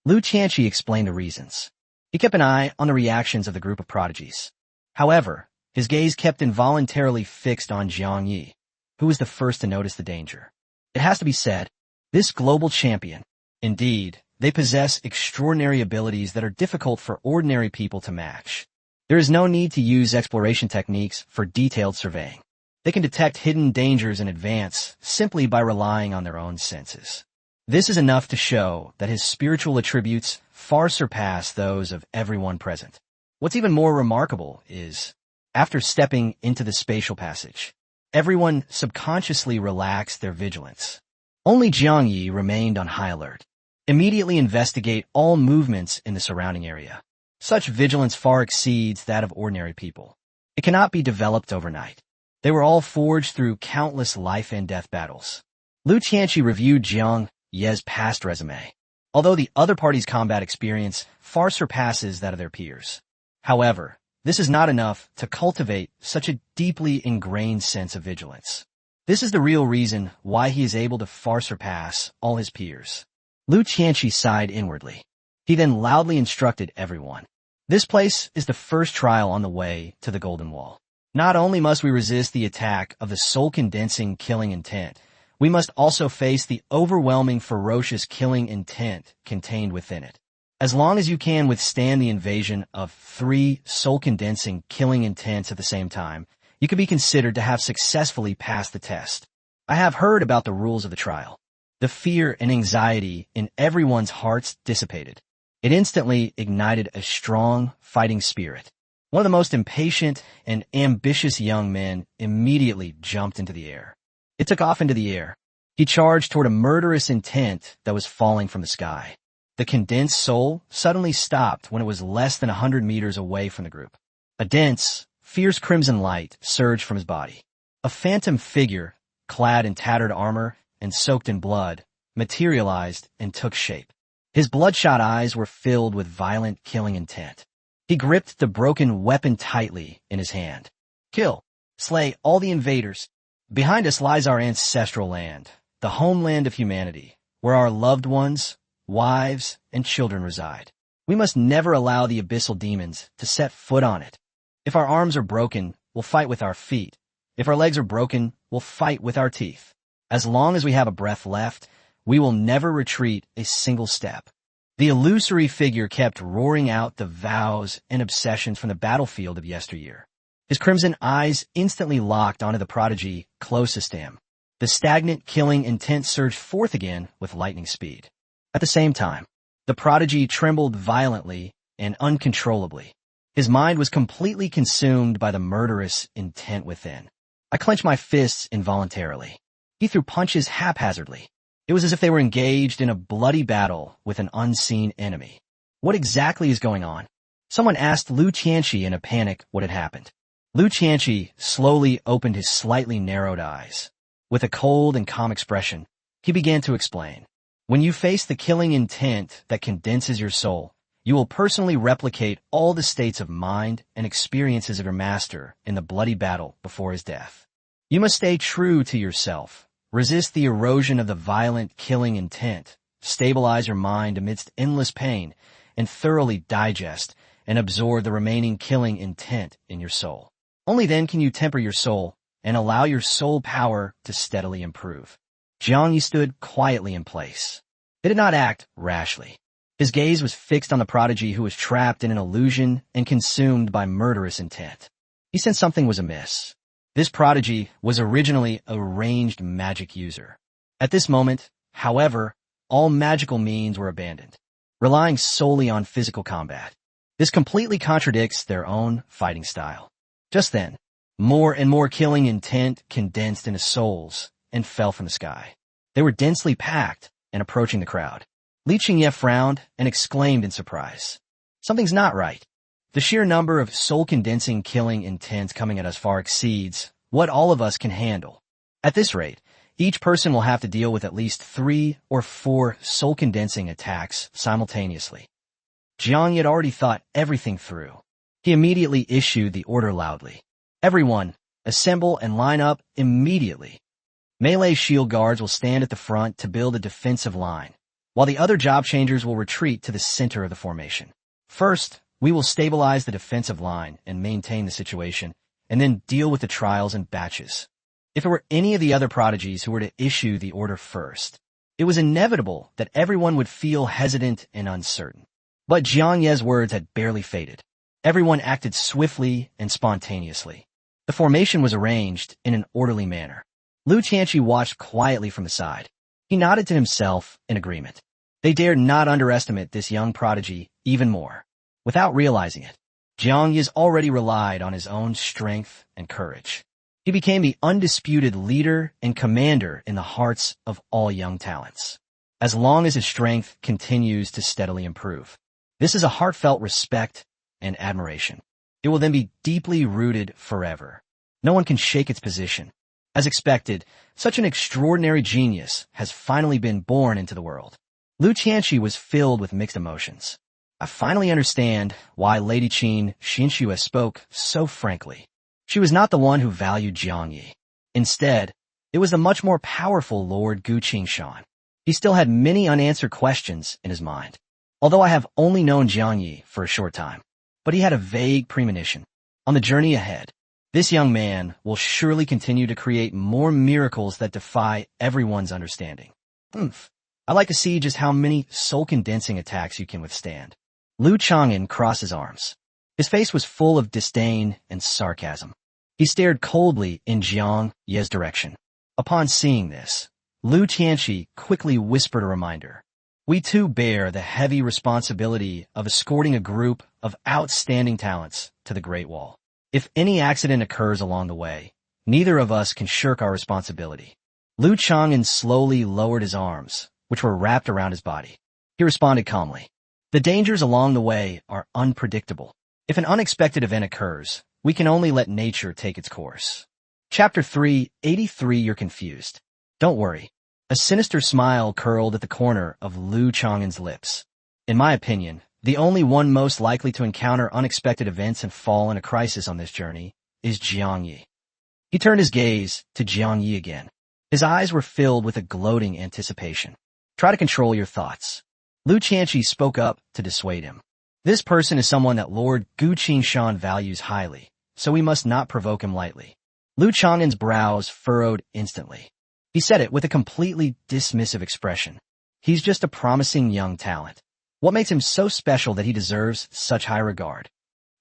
Lu Tianqi explained the reasons. He kept an eye on the reactions of the group of prodigies. However, his gaze kept involuntarily fixed on Jiang Yi, who was the first to notice the danger. It has to be said, this global champion, indeed, they possess extraordinary abilities that are difficult for ordinary people to match. There is no need to use exploration techniques for detailed surveying. They can detect hidden dangers in advance simply by relying on their own senses. This is enough to show that his spiritual attributes far surpass those of everyone present. What's even more remarkable is, After stepping into the spatial passage, everyone subconsciously relaxed their vigilance. Only Jiang Yi remained on high alert. Immediately investigate all movements in the surrounding area. Such vigilance far exceeds that of ordinary people. It cannot be developed overnight. They were all forged through countless life and death battles. Lu Qianqi reviewed Jiang Ye's past resume. Although the other party's combat experience far surpasses that of their peers. However, this is not enough to cultivate such a deeply ingrained sense of vigilance. This is the real reason why he is able to far surpass all his peers. Lu Qianqi sighed inwardly. He then loudly instructed everyone. This place is the first trial on the way to the Golden Wall. Not only must we resist the attack of the soul-condensing killing intent, we must also face the overwhelming ferocious killing intent contained within it. As long as you can withstand the invasion of 3 soul-condensing killing intents at the same time, you can be considered to have successfully passed the test. I have heard about the rules of the trial. The fear and anxiety in everyone's hearts dissipated. It instantly ignited a strong fighting spirit. One of the most impatient and ambitious young men immediately jumped into the air. It took off into the air. He charged toward a murderous intent that was falling from the sky. The condensed soul suddenly stopped when it was less than 100 meters away from the group. A dense, fierce crimson light surged from his body. A phantom figure, clad in tattered armor and soaked in blood, materialized and took shape. His bloodshot eyes were filled with violent killing intent. He gripped the broken weapon tightly in his hand. Kill, slay all the invaders. Behind us lies our ancestral land, the homeland of humanity, where our loved ones, wives, and children reside. We must never allow the abyssal demons to set foot on it. If our arms are broken, we'll fight with our feet. If our legs are broken, we'll fight with our teeth. As long as we have a breath left, we will never retreat a single step. The illusory figure kept roaring out the vows and obsessions from the battlefield of yesteryear. His crimson eyes instantly locked onto the prodigy closest to him. The stagnant killing intent surged forth again with lightning speed. At the same time, the prodigy trembled violently and uncontrollably. His mind was completely consumed by the murderous intent within. I clenched my fists involuntarily. He threw punches haphazardly. It was as if they were engaged in a bloody battle with an unseen enemy. What exactly is going on? Someone asked Lu Qianqi in a panic what had happened. Lu Qianqi slowly opened his slightly narrowed eyes. With a cold and calm expression, he began to explain. When you face the killing intent that condenses your soul, you will personally replicate all the states of mind and experiences of your master in the bloody battle before his death. You must stay true to yourself, resist the erosion of the violent killing intent, stabilize your mind amidst endless pain, and thoroughly digest and absorb the remaining killing intent in your soul. Only then can you temper your soul and allow your soul power to steadily improve. Jiang Yi stood quietly in place. He did not act rashly. His gaze was fixed on the prodigy who was trapped in an illusion and consumed by murderous intent. He sensed something was amiss. This prodigy was originally a ranged magic user. At this moment, however, all magical means were abandoned, relying solely on physical combat. This completely contradicts their own fighting style. Just then, more and more killing intent condensed into souls and fell from the sky. They were densely packed and approaching the crowd. Li Qingye frowned and exclaimed in surprise. Something's not right. The sheer number of soul-condensing killing intents coming at us far exceeds what all of us can handle. At this rate, each person will have to deal with at least 3 or 4 soul-condensing attacks simultaneously. Jiang had already thought everything through. He immediately issued the order loudly. Everyone, assemble and line up immediately. Melee shield guards will stand at the front to build a defensive line, while the other job changers will retreat to the center of the formation. First, we will stabilize the defensive line and maintain the situation, and then deal with the trials in batches. If it were any of the other prodigies who were to issue the order first, it was inevitable that everyone would feel hesitant and uncertain. But Jiang Ye's words had barely faded. Everyone acted swiftly and spontaneously. The formation was arranged in an orderly manner. Lu Qianqi watched quietly from the side. He nodded to himself in agreement. They dared not underestimate this young prodigy even more. Without realizing it, Jiang Yi's already relied on his own strength and courage. He became the undisputed leader and commander in the hearts of all young talents, as long as his strength continues to steadily improve. This is a heartfelt respect and admiration. It will then be deeply rooted forever. No one can shake its position. As expected, such an extraordinary genius has finally been born into the world. Lu Qianxi was filled with mixed emotions. I finally understand why Lady Qin Xinxue spoke so frankly. She was not the one who valued Jiang Yi. Instead, it was the much more powerful Lord Gu Qingshan. He still had many unanswered questions in his mind. Although I have only known Jiang Yi for a short time, but he had a vague premonition. On the journey ahead, this young man will surely continue to create more miracles that defy everyone's understanding. I'd like to see just how many soul-condensing attacks you can withstand. Lu Chang'an crossed his arms. His face was full of disdain and sarcasm. He stared coldly in Jiang Yi's direction. Upon seeing this, Lu Qianxi quickly whispered a reminder. We too bear the heavy responsibility of escorting a group of outstanding talents to the Great Wall. If any accident occurs along the way, neither of us can shirk our responsibility. Lu Chang'an slowly lowered his arms, which were wrapped around his body. He responded calmly. The dangers along the way are unpredictable. If an unexpected event occurs, we can only let nature take its course. Chapter 383. You're confused. Don't worry. A sinister smile curled at the corner of Lu Chang'an's lips. In my opinion, the only one most likely to encounter unexpected events and fall in a crisis on this journey is Jiang Yi. He turned his gaze to Jiang Yi again. His eyes were filled with a gloating anticipation. Try to control your thoughts. Lu Qianxi spoke up to dissuade him. This person is someone that Lord Gu Qingshan values highly, so we must not provoke him lightly. Lu Chang'an's brows furrowed instantly. He said it with a completely dismissive expression. He's just a promising young talent. What makes him so special that he deserves such high regard?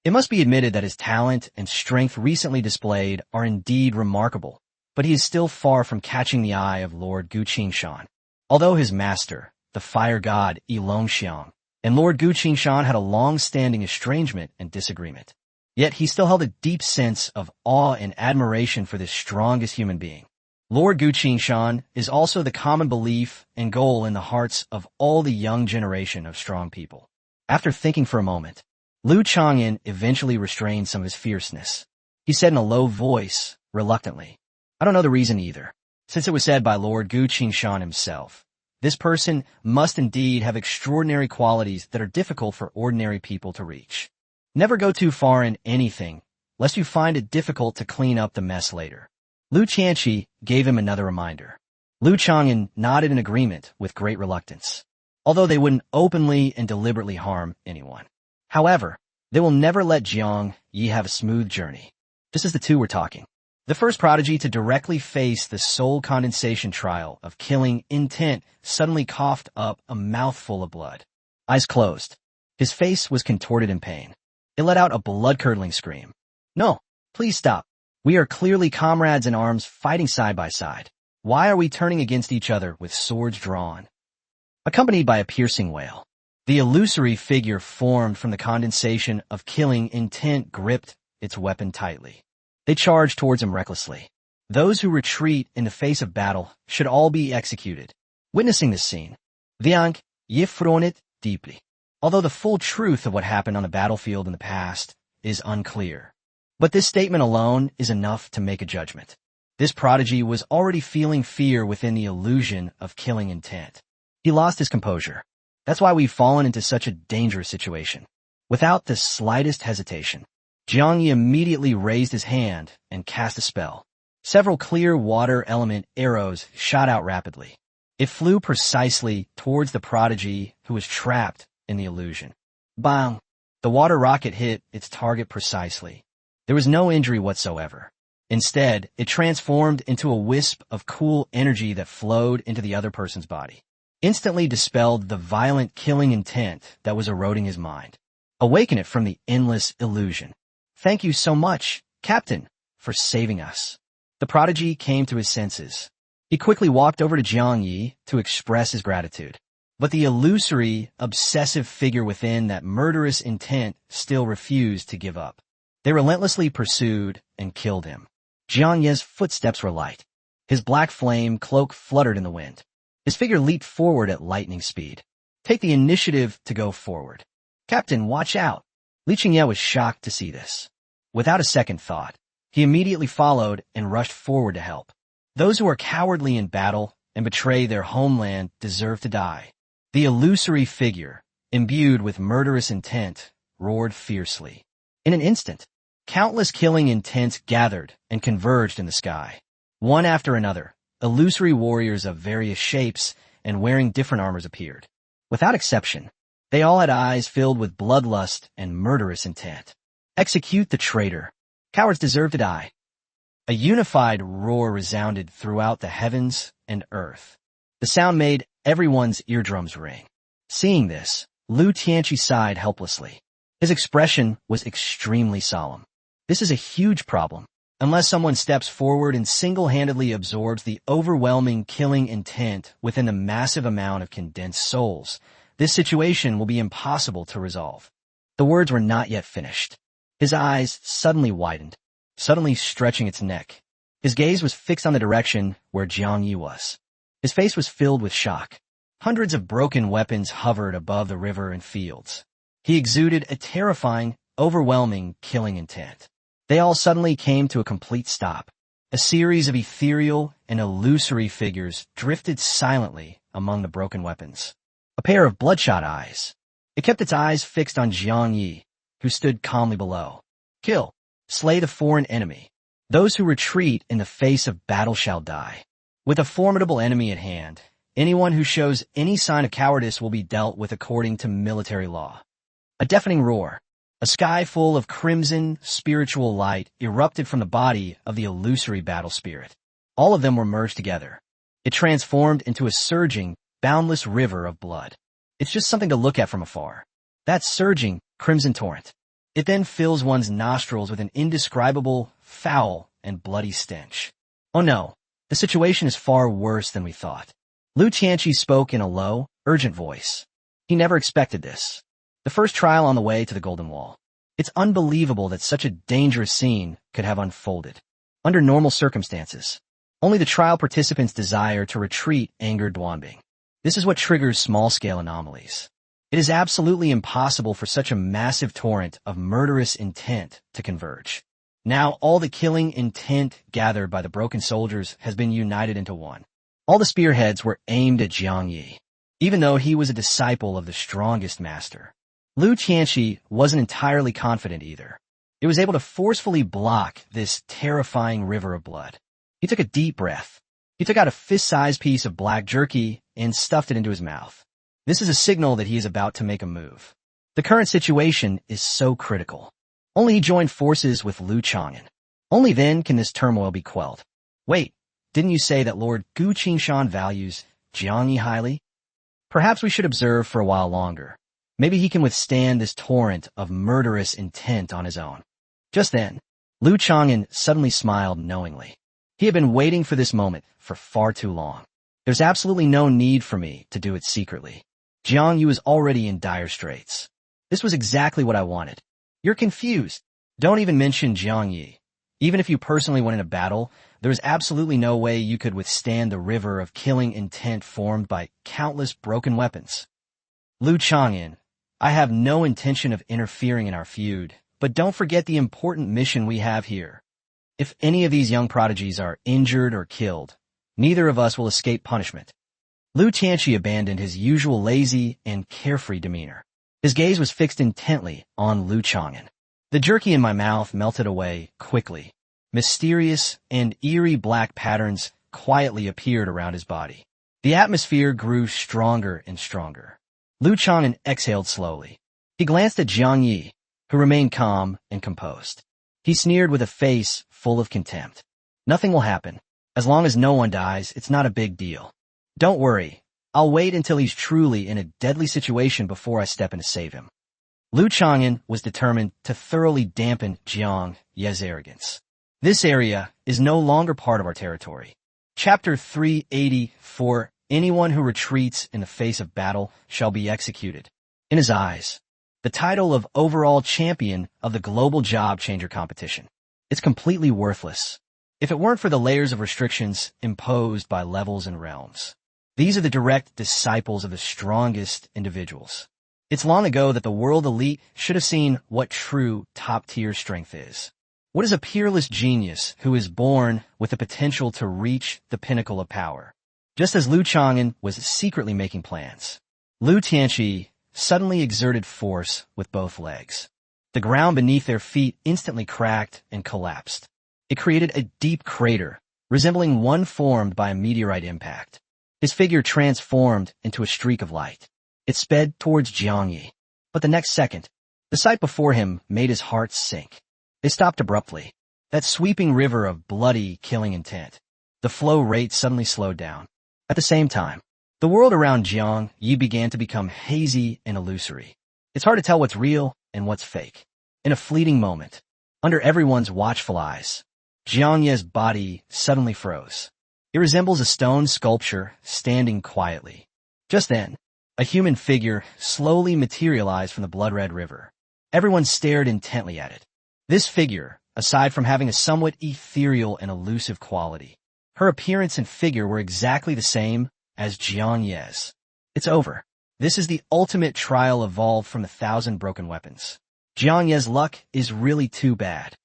It must be admitted that his talent and strength recently displayed are indeed remarkable, but he is still far from catching the eye of Lord Gu Qingshan. Although his master, the fire god Yi Longxiang, and Lord Gu Qingshan had a long-standing estrangement and disagreement, yet he still held a deep sense of awe and admiration for this strongest human being. Lord Gu Qingshan is also the common belief and goal in the hearts of all the young generation of strong people. After thinking for a moment, Lu Chang'an eventually restrained some of his fierceness. He said in a low voice, reluctantly, I don't know the reason either, since it was said by Lord Gu Qingshan himself. This person must indeed have extraordinary qualities that are difficult for ordinary people to reach. Never go too far in anything, lest you find it difficult to clean up the mess later. Lu Qianxi gave him another reminder. Lu Chang'an nodded in agreement with great reluctance, although they wouldn't openly and deliberately harm anyone. However, they will never let Jiang Yi have a smooth journey. Just as the two were talking, the first prodigy to directly face the soul condensation trial of killing intent suddenly coughed up a mouthful of blood. Eyes closed. His face was contorted in pain. It let out a blood-curdling scream. No, please stop. We are clearly comrades in arms fighting side by side. Why are we turning against each other with swords drawn? Accompanied by a piercing wail, the illusory figure formed from the condensation of killing intent gripped its weapon tightly. They charged towards him recklessly. Those who retreat in the face of battle should all be executed. Witnessing this scene, Jiang Yi frowned deeply. Although the full truth of what happened on the battlefield in the past is unclear. But this statement alone is enough to make a judgment. This prodigy was already feeling fear within the illusion of killing intent. He lost his composure. That's why we've fallen into such a dangerous situation. Without the slightest hesitation, Jiang Yi immediately raised his hand and cast a spell. Several clear water element arrows shot out rapidly. It flew precisely towards the prodigy who was trapped in the illusion. Bang! The water rocket hit its target precisely. There was no injury whatsoever. Instead, it transformed into a wisp of cool energy that flowed into the other person's body, instantly dispelled the violent killing intent that was eroding his mind, awaken it from the endless illusion. Thank you so much, Captain, for saving us. The prodigy came to his senses. He quickly walked over to Jiang Yi to express his gratitude. But the illusory, obsessive figure within that murderous intent still refused to give up. They relentlessly pursued and killed him. Jiang Ye's footsteps were light. His black flame cloak fluttered in the wind. His figure leaped forward at lightning speed. Take the initiative to go forward. Captain, watch out. Li Qingye was shocked to see this. Without a second thought, he immediately followed and rushed forward to help. Those who are cowardly in battle and betray their homeland deserve to die. The illusory figure, imbued with murderous intent, roared fiercely. In an instant, countless killing intents gathered and converged in the sky. One after another, illusory warriors of various shapes and wearing different armors appeared. Without exception, they all had eyes filled with bloodlust and murderous intent. Execute the traitor. Cowards deserve to die. A unified roar resounded throughout the heavens and earth. The sound made everyone's eardrums ring. Seeing this, Lu Tianqi sighed helplessly. His expression was extremely solemn. This is a huge problem. Unless someone steps forward and single-handedly absorbs the overwhelming killing intent within the massive amount of condensed souls, this situation will be impossible to resolve. The words were not yet finished. His eyes suddenly widened, suddenly stretching its neck. His gaze was fixed on the direction where Jiang Yi was. His face was filled with shock. Hundreds of broken weapons hovered above the river and fields. He exuded a terrifying, overwhelming killing intent. They all suddenly came to a complete stop. A series of ethereal and illusory figures drifted silently among the broken weapons. A pair of bloodshot eyes. It kept its eyes fixed on Jiang Yi, who stood calmly below. Kill. Slay the foreign enemy. Those who retreat in the face of battle shall die. With a formidable enemy at hand, anyone who shows any sign of cowardice will be dealt with according to military law. A deafening roar. A sky full of crimson, spiritual light erupted from the body of the illusory battle spirit. All of them were merged together. It transformed into a surging, boundless river of blood. It's just something to look at from afar. That surging, crimson torrent. It then fills one's nostrils with an indescribable, foul, and bloody stench. Oh no, the situation is far worse than we thought. Lu Tianqi spoke in a low, urgent voice. He never expected this. The first trial on the way to the Golden Wall. It's unbelievable that such a dangerous scene could have unfolded. Under normal circumstances, only the trial participants' desire to retreat angered Duanbing. This is what triggers small-scale anomalies. It is absolutely impossible for such a massive torrent of murderous intent to converge. Now all the killing intent gathered by the broken soldiers has been united into one. All the spearheads were aimed at Jiang Yi, even though he was a disciple of the strongest master. Lu Tianqi wasn't entirely confident either. He was able to forcefully block this terrifying river of blood. He took a deep breath. He took out a fist-sized piece of black jerky and stuffed it into his mouth. This is a signal that he is about to make a move. The current situation is so critical. Only he joined forces with Lu Chang'an. Only then can this turmoil be quelled. Wait, didn't you say that Lord Gu Qingshan values Jiang Yi highly? Perhaps we should observe for a while longer. Maybe he can withstand this torrent of murderous intent on his own. Just then, Lu Chang'an suddenly smiled knowingly. He had been waiting for this moment for far too long. There's absolutely no need for me to do it secretly. Jiang Yi was already in dire straits. This was exactly what I wanted. You're confused. Don't even mention Jiang Yi. Even if you personally went in a battle, there's absolutely no way you could withstand the river of killing intent formed by countless broken weapons. Lu Chang'an, I have no intention of interfering in our feud, but don't forget the important mission we have here. If any of these young prodigies are injured or killed, neither of us will escape punishment. Lu Tianqi abandoned his usual lazy and carefree demeanor. His gaze was fixed intently on Lu Chang'an. The jerky in my mouth melted away quickly. Mysterious and eerie black patterns quietly appeared around his body. The atmosphere grew stronger and stronger. Lu Chang'an exhaled slowly. He glanced at Jiang Yi, who remained calm and composed. He sneered with a face full of contempt. Nothing will happen. As long as no one dies, it's not a big deal. Don't worry. I'll wait until he's truly in a deadly situation before I step in to save him. Lu Chang'an was determined to thoroughly dampen Jiang Yi's arrogance. This area is no longer part of our territory. Chapter 384, anyone who retreats in the face of battle shall be executed. In his eyes, the title of overall champion of the global job changer competition. It's completely worthless if it weren't for the layers of restrictions imposed by levels and realms. These are the direct disciples of the strongest individuals. It's long ago that the world elite should have seen what true top-tier strength is. What is a peerless genius who is born with the potential to reach the pinnacle of power? Just as Lu Chang'an was secretly making plans, Lu Tianqi suddenly exerted force with both legs. The ground beneath their feet instantly cracked and collapsed. It created a deep crater, resembling one formed by a meteorite impact. His figure transformed into a streak of light. It sped towards Jiang Yi. But the next second, the sight before him made his heart sink. They stopped abruptly. That sweeping river of bloody, killing intent. The flow rate suddenly slowed down. At the same time, the world around Jiang Yi began to become hazy and illusory. It's hard to tell what's real and what's fake. In a fleeting moment, under everyone's watchful eyes, Jiang Yi's body suddenly froze. It resembles a stone sculpture standing quietly. Just then, a human figure slowly materialized from the blood-red river. Everyone stared intently at it. This figure, aside from having a somewhat ethereal and elusive quality, her appearance and figure were exactly the same as Jiang Yi's. It's over. This is the ultimate trial evolved from 1,000 broken weapons. Jiang Yi's luck is really too bad.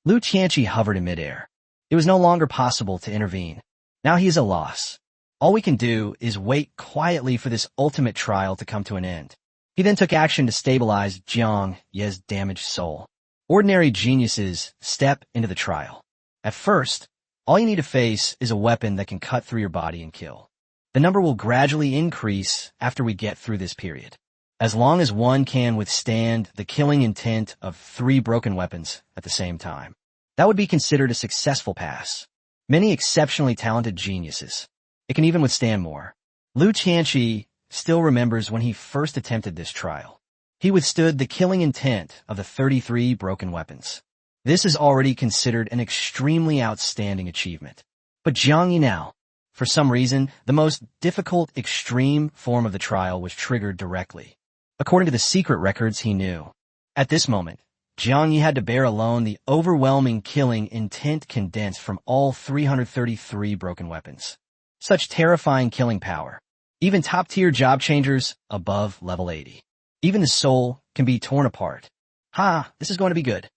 Lu Tianqi hovered in midair. It was no longer possible to intervene. Now he is a loss. All we can do is wait quietly for this ultimate trial to come to an end. He then took action to stabilize Jiang Yi's damaged soul. Ordinary geniuses step into the trial. At first, all you need to face is a weapon that can cut through your body and kill. The number will gradually increase after we get through this period. As long as one can withstand the killing intent of 3 broken weapons at the same time, that would be considered a successful pass. Many exceptionally talented geniuses. It can even withstand more. Lu Tianqi still remembers when he first attempted this trial. He withstood the killing intent of the 33 broken weapons. This is already considered an extremely outstanding achievement. But Jiang Yi now, for some reason, the most difficult extreme form of the trial was triggered directly. According to the secret records he knew. At this moment, Jiang Yi had to bear alone the overwhelming killing intent condensed from all 333 broken weapons. Such terrifying killing power. Even top-tier job changers above level 80. Even the soul can be torn apart. This is going to be good.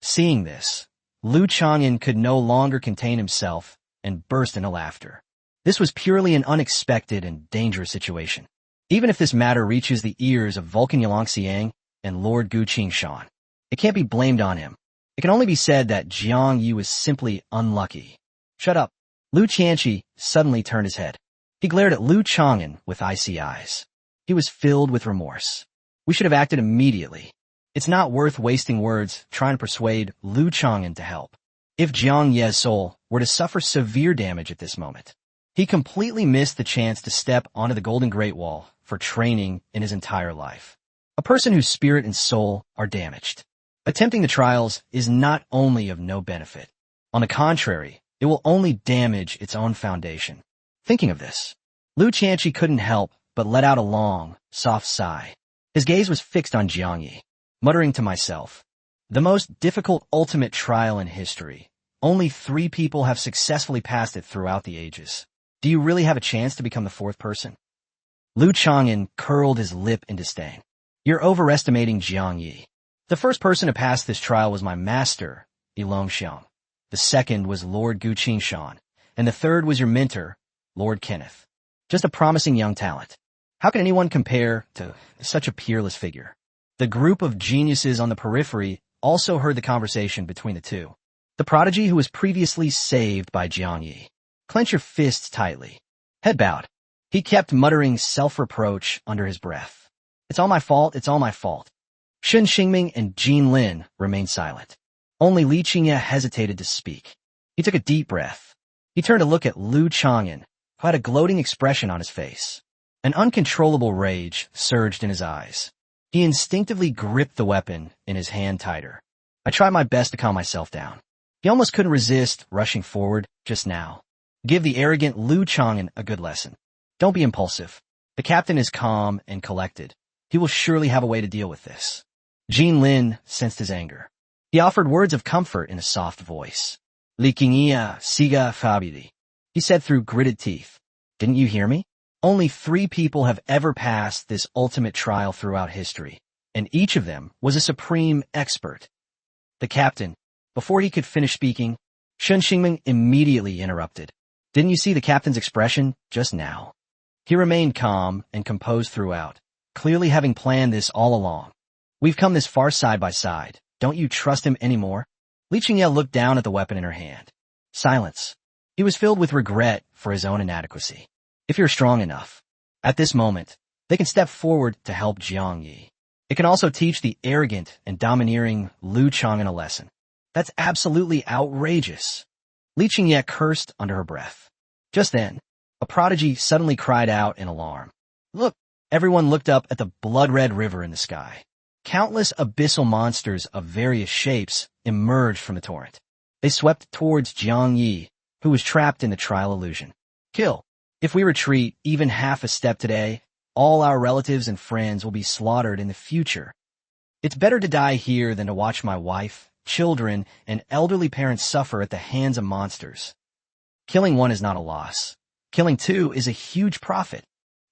Seeing this, Lu Chang'an could no longer contain himself and burst into laughter. This was purely an unexpected and dangerous situation. Even if this matter reaches the ears of Vulcan Yalongxiang and Lord Gu Qingshan, it can't be blamed on him. It can only be said that Jiang Yi was simply unlucky. Shut up. Lu Tianqi suddenly turned his head. He glared at Lu Chang'an with icy eyes. He was filled with remorse. We should have acted immediately. It's not worth wasting words trying to persuade Lu Chang'an to help. If Jiang Yi's soul were to suffer severe damage at this moment, he completely missed the chance to step onto the Golden Great Wall for training in his entire life. A person whose spirit and soul are damaged. Attempting the trials is not only of no benefit. On the contrary, it will only damage its own foundation. Thinking of this, Lu Tianqi couldn't help but let out a long, soft sigh. His gaze was fixed on Jiang Yi, muttering to myself, the most difficult ultimate trial in history. Only 3 people have successfully passed it throughout the ages. Do you really have a chance to become the 4th person? Lu Chang'an curled his lip in disdain. You're overestimating Jiang Yi. The first person to pass this trial was my master, Yilong Xiang. The second was Lord Gu Qingshan. And the third was your mentor, Lord Kenneth. Just a promising young talent. How can anyone compare to such a peerless figure? The group of geniuses on the periphery also heard the conversation between the two. The prodigy who was previously saved by Jiang Yi. Clench your fists tightly. Head bowed. He kept muttering self-reproach under his breath. It's all my fault, it's all my fault. Shen Xingming and Jin Lin remained silent. Only Li Qingye hesitated to speak. He took a deep breath. He turned to look at Lu Chang'an, who had a gloating expression on his face. An uncontrollable rage surged in his eyes. He instinctively gripped the weapon in his hand tighter. I tried my best to calm myself down. He almost couldn't resist rushing forward just now. Give the arrogant Lu Chang'an a good lesson. Don't be impulsive. The captain is calm and collected. He will surely have a way to deal with this. Jean Lin sensed his anger. He offered words of comfort in a soft voice. Likingia siga fabili. He said through gritted teeth. Didn't you hear me? Only 3 people have ever passed this ultimate trial throughout history, and each of them was a supreme expert. The captain, before he could finish speaking, Shun Xingming immediately interrupted. Didn't you see the captain's expression just now? He remained calm and composed throughout, clearly having planned this all along. We've come this far side by side. Don't you trust him anymore? Li Qingye looked down at the weapon in her hand. Silence. He was filled with regret for his own inadequacy. If you're strong enough, at this moment, they can step forward to help Jiang Yi. It can also teach the arrogant and domineering Lu Chang'an a lesson. That's absolutely outrageous. Li Qingye cursed under her breath. Just then, a prodigy suddenly cried out in alarm. Look! Everyone looked up at the blood-red river in the sky. Countless abyssal monsters of various shapes emerged from the torrent. They swept towards Jiang Yi, who was trapped in the trial illusion. Kill! If we retreat even half a step today, all our relatives and friends will be slaughtered in the future. It's better to die here than to watch my wife, children, and elderly parents suffer at the hands of monsters. Killing one is not a loss. Killing 2 is a huge profit.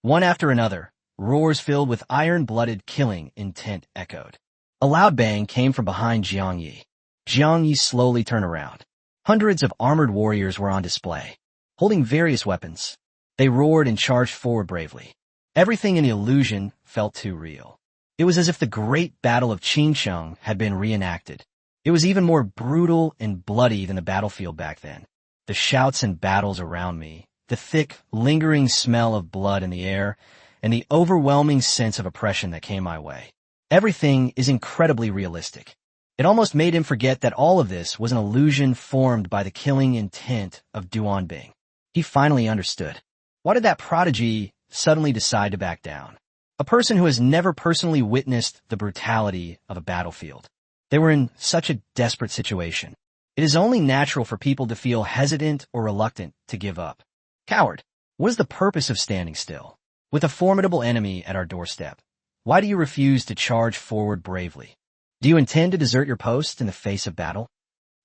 One after another, roars filled with iron-blooded killing intent echoed. A loud bang came from behind Jiang Yi. Jiang Yi slowly turned around. Hundreds of armored warriors were on display, holding various weapons. They roared and charged forward bravely. Everything in the illusion felt too real. It was as if the great battle of Qingsheng had been reenacted. It was even more brutal and bloody than the battlefield back then. The shouts and battles around me, the thick, lingering smell of blood in the air, and the overwhelming sense of oppression that came my way. Everything is incredibly realistic. It almost made him forget that all of this was an illusion formed by the killing intent of Duanbing. He finally understood. Why did that prodigy suddenly decide to back down? A person who has never personally witnessed the brutality of a battlefield. They were in such a desperate situation. It is only natural for people to feel hesitant or reluctant to give up. Coward, what is the purpose of standing still? With a formidable enemy at our doorstep, why do you refuse to charge forward bravely? Do you intend to desert your post in the face of battle?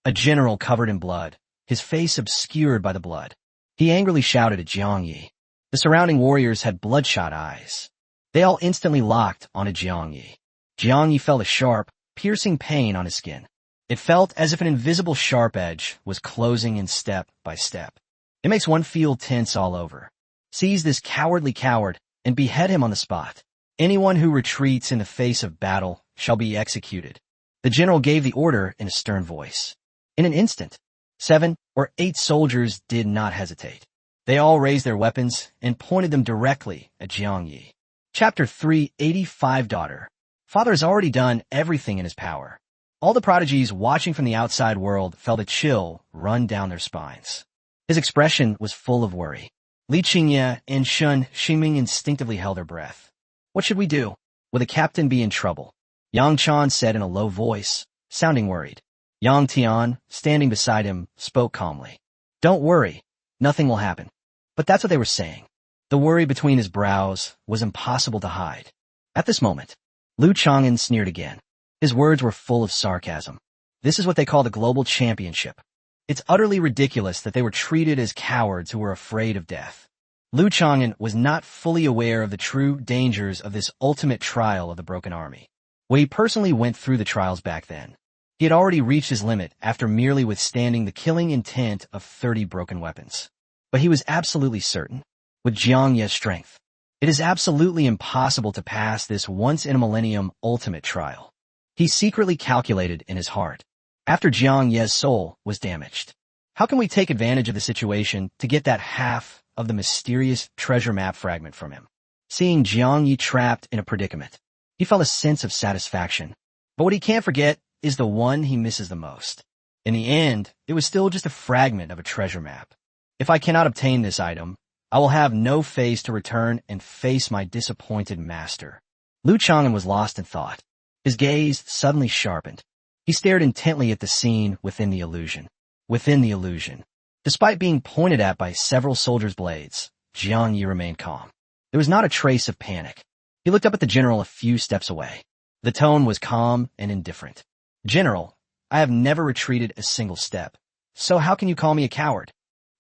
A general covered in blood, his face obscured by the blood. He angrily shouted at Jiang Yi. The surrounding warriors had bloodshot eyes. They all instantly locked onto Jiang Yi. Jiang Yi felt a sharp, piercing pain on his skin. It felt as if an invisible sharp edge was closing in step by step. It makes one feel tense all over. Seize this cowardly coward and behead him on the spot. Anyone who retreats in the face of battle shall be executed. The general gave the order in a stern voice. In an instant, 7 or 8 soldiers did not hesitate. They all raised their weapons and pointed them directly at Jiang Yi. Chapter 385 Daughter. Father has already done everything in his power. All the prodigies watching from the outside world felt a chill run down their spines. His expression was full of worry. Li Qingye and Shun Xingming instinctively held their breath. What should we do? Will the captain be in trouble? Yang Chan said in a low voice, sounding worried. Yang Tian, standing beside him, spoke calmly. Don't worry. Nothing will happen. But that's what they were saying. The worry between his brows was impossible to hide. At this moment, Lu Chang'an sneered again. His words were full of sarcasm. This is what they call the global championship. It's utterly ridiculous that they were treated as cowards who were afraid of death. Lu Chang'an was not fully aware of the true dangers of this ultimate trial of the Broken Army. When he personally went through the trials back then, he had already reached his limit after merely withstanding the killing intent of 30 broken weapons. But he was absolutely certain, with Jiang Ye's strength, it is absolutely impossible to pass this once-in-a-millennium ultimate trial. He secretly calculated in his heart, after Jiang Ye's soul was damaged. How can we take advantage of the situation to get that half of the mysterious treasure map fragment from him? Seeing Jiang Yi trapped in a predicament, he felt a sense of satisfaction. But what he can't forget is the one he misses the most. In the end, it was still just a fragment of a treasure map. If I cannot obtain this item, I will have no face to return and face my disappointed master. Lu Chang'an was lost in thought. His gaze suddenly sharpened. He stared intently at the scene within the illusion. Within the illusion. Despite being pointed at by several soldiers' blades, Jiang Yi remained calm. There was not a trace of panic. He looked up at the general a few steps away. The tone was calm and indifferent. General, I have never retreated a single step. So how can you call me a coward?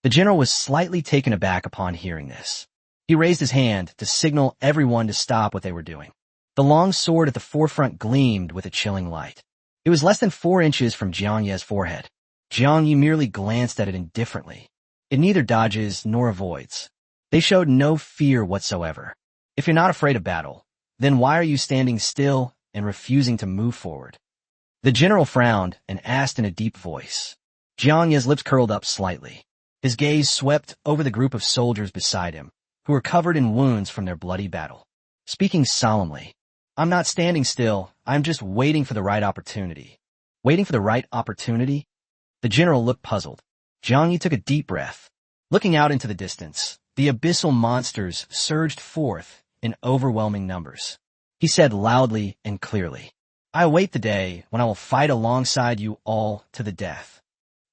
The general was slightly taken aback upon hearing this. He raised his hand to signal everyone to stop what they were doing. The long sword at the forefront gleamed with a chilling light. It was less than 4 inches from Jiang Yi's forehead. Jiang Yi merely glanced at it indifferently. It neither dodges nor avoids. They showed no fear whatsoever. If you're not afraid of battle, then why are you standing still and refusing to move forward? The general frowned and asked in a deep voice. Jiang Yi's lips curled up slightly. His gaze swept over the group of soldiers beside him, who were covered in wounds from their bloody battle. Speaking solemnly, I'm not standing still, I'm just waiting for the right opportunity. Waiting for the right opportunity? The general looked puzzled. Jiang Yi took a deep breath. Looking out into the distance, the abyssal monsters surged forth in overwhelming numbers. He said loudly and clearly, I await the day when I will fight alongside you all to the death.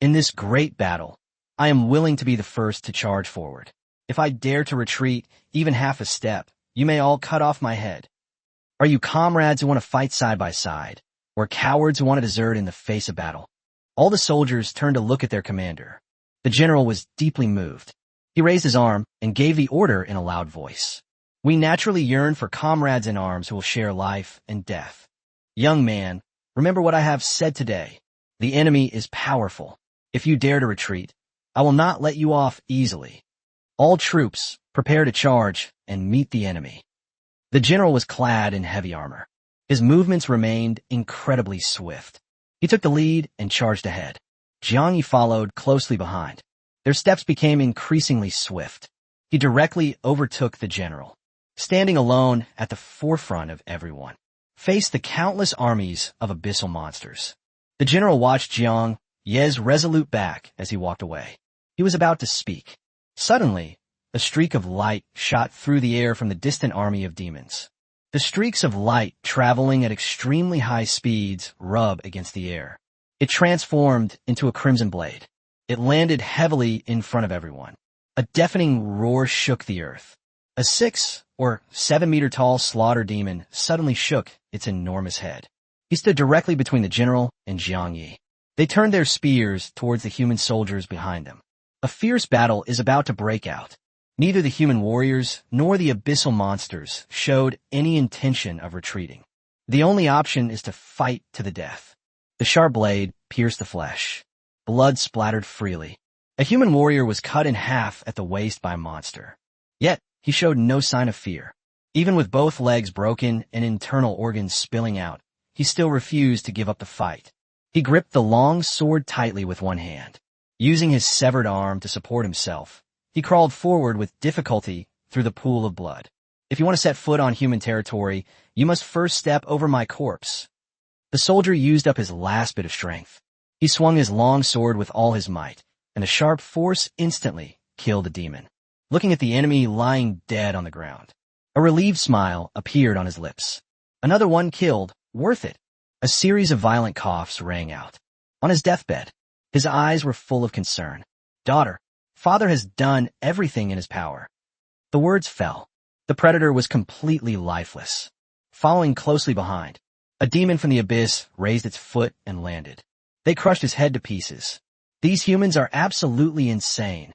In this great battle, I am willing to be the first to charge forward. If I dare to retreat even half a step, you may all cut off my head. Are you comrades who want to fight side by side, or cowards who want to desert in the face of battle? All the soldiers turned to look at their commander. The general was deeply moved. He raised his arm and gave the order in a loud voice. We naturally yearn for comrades in arms who will share life and death. Young man, remember what I have said today. The enemy is powerful. If you dare to retreat, I will not let you off easily. All troops, prepare to charge and meet the enemy. The general was clad in heavy armor. His movements remained incredibly swift. He took the lead and charged ahead. Jiang Yi followed closely behind. Their steps became increasingly swift. He directly overtook the general. Standing alone at the forefront of everyone, faced the countless armies of abyssal monsters. The general watched Jiang Yi's resolute back as he walked away. He was about to speak. Suddenly, a streak of light shot through the air from the distant army of demons. The streaks of light traveling at extremely high speeds rub against the air. It transformed into a crimson blade. It landed heavily in front of everyone. A deafening roar shook the earth. A 6 or 7 meter tall slaughter demon suddenly shook its enormous head. He stood directly between the general and Jiang Yi. They turned their spears towards the human soldiers behind them. A fierce battle is about to break out. Neither the human warriors nor the abyssal monsters showed any intention of retreating. The only option is to fight to the death. The sharp blade pierced the flesh. Blood splattered freely. A human warrior was cut in half at the waist by a monster. Yet, he showed no sign of fear. Even with both legs broken and internal organs spilling out, he still refused to give up the fight. He gripped the long sword tightly with one hand. Using his severed arm to support himself, he crawled forward with difficulty through the pool of blood. If you want to set foot on human territory, you must first step over my corpse. The soldier used up his last bit of strength. He swung his long sword with all his might, and the sharp force instantly killed the demon. Looking at the enemy lying dead on the ground, a relieved smile appeared on his lips. Another one killed, worth it. A series of violent coughs rang out. On his deathbed, his eyes were full of concern. Daughter, father has done everything in his power. The words fell. The predator was completely lifeless. Following closely behind, a demon from the abyss raised its foot and landed. They crushed his head to pieces. These humans are absolutely insane.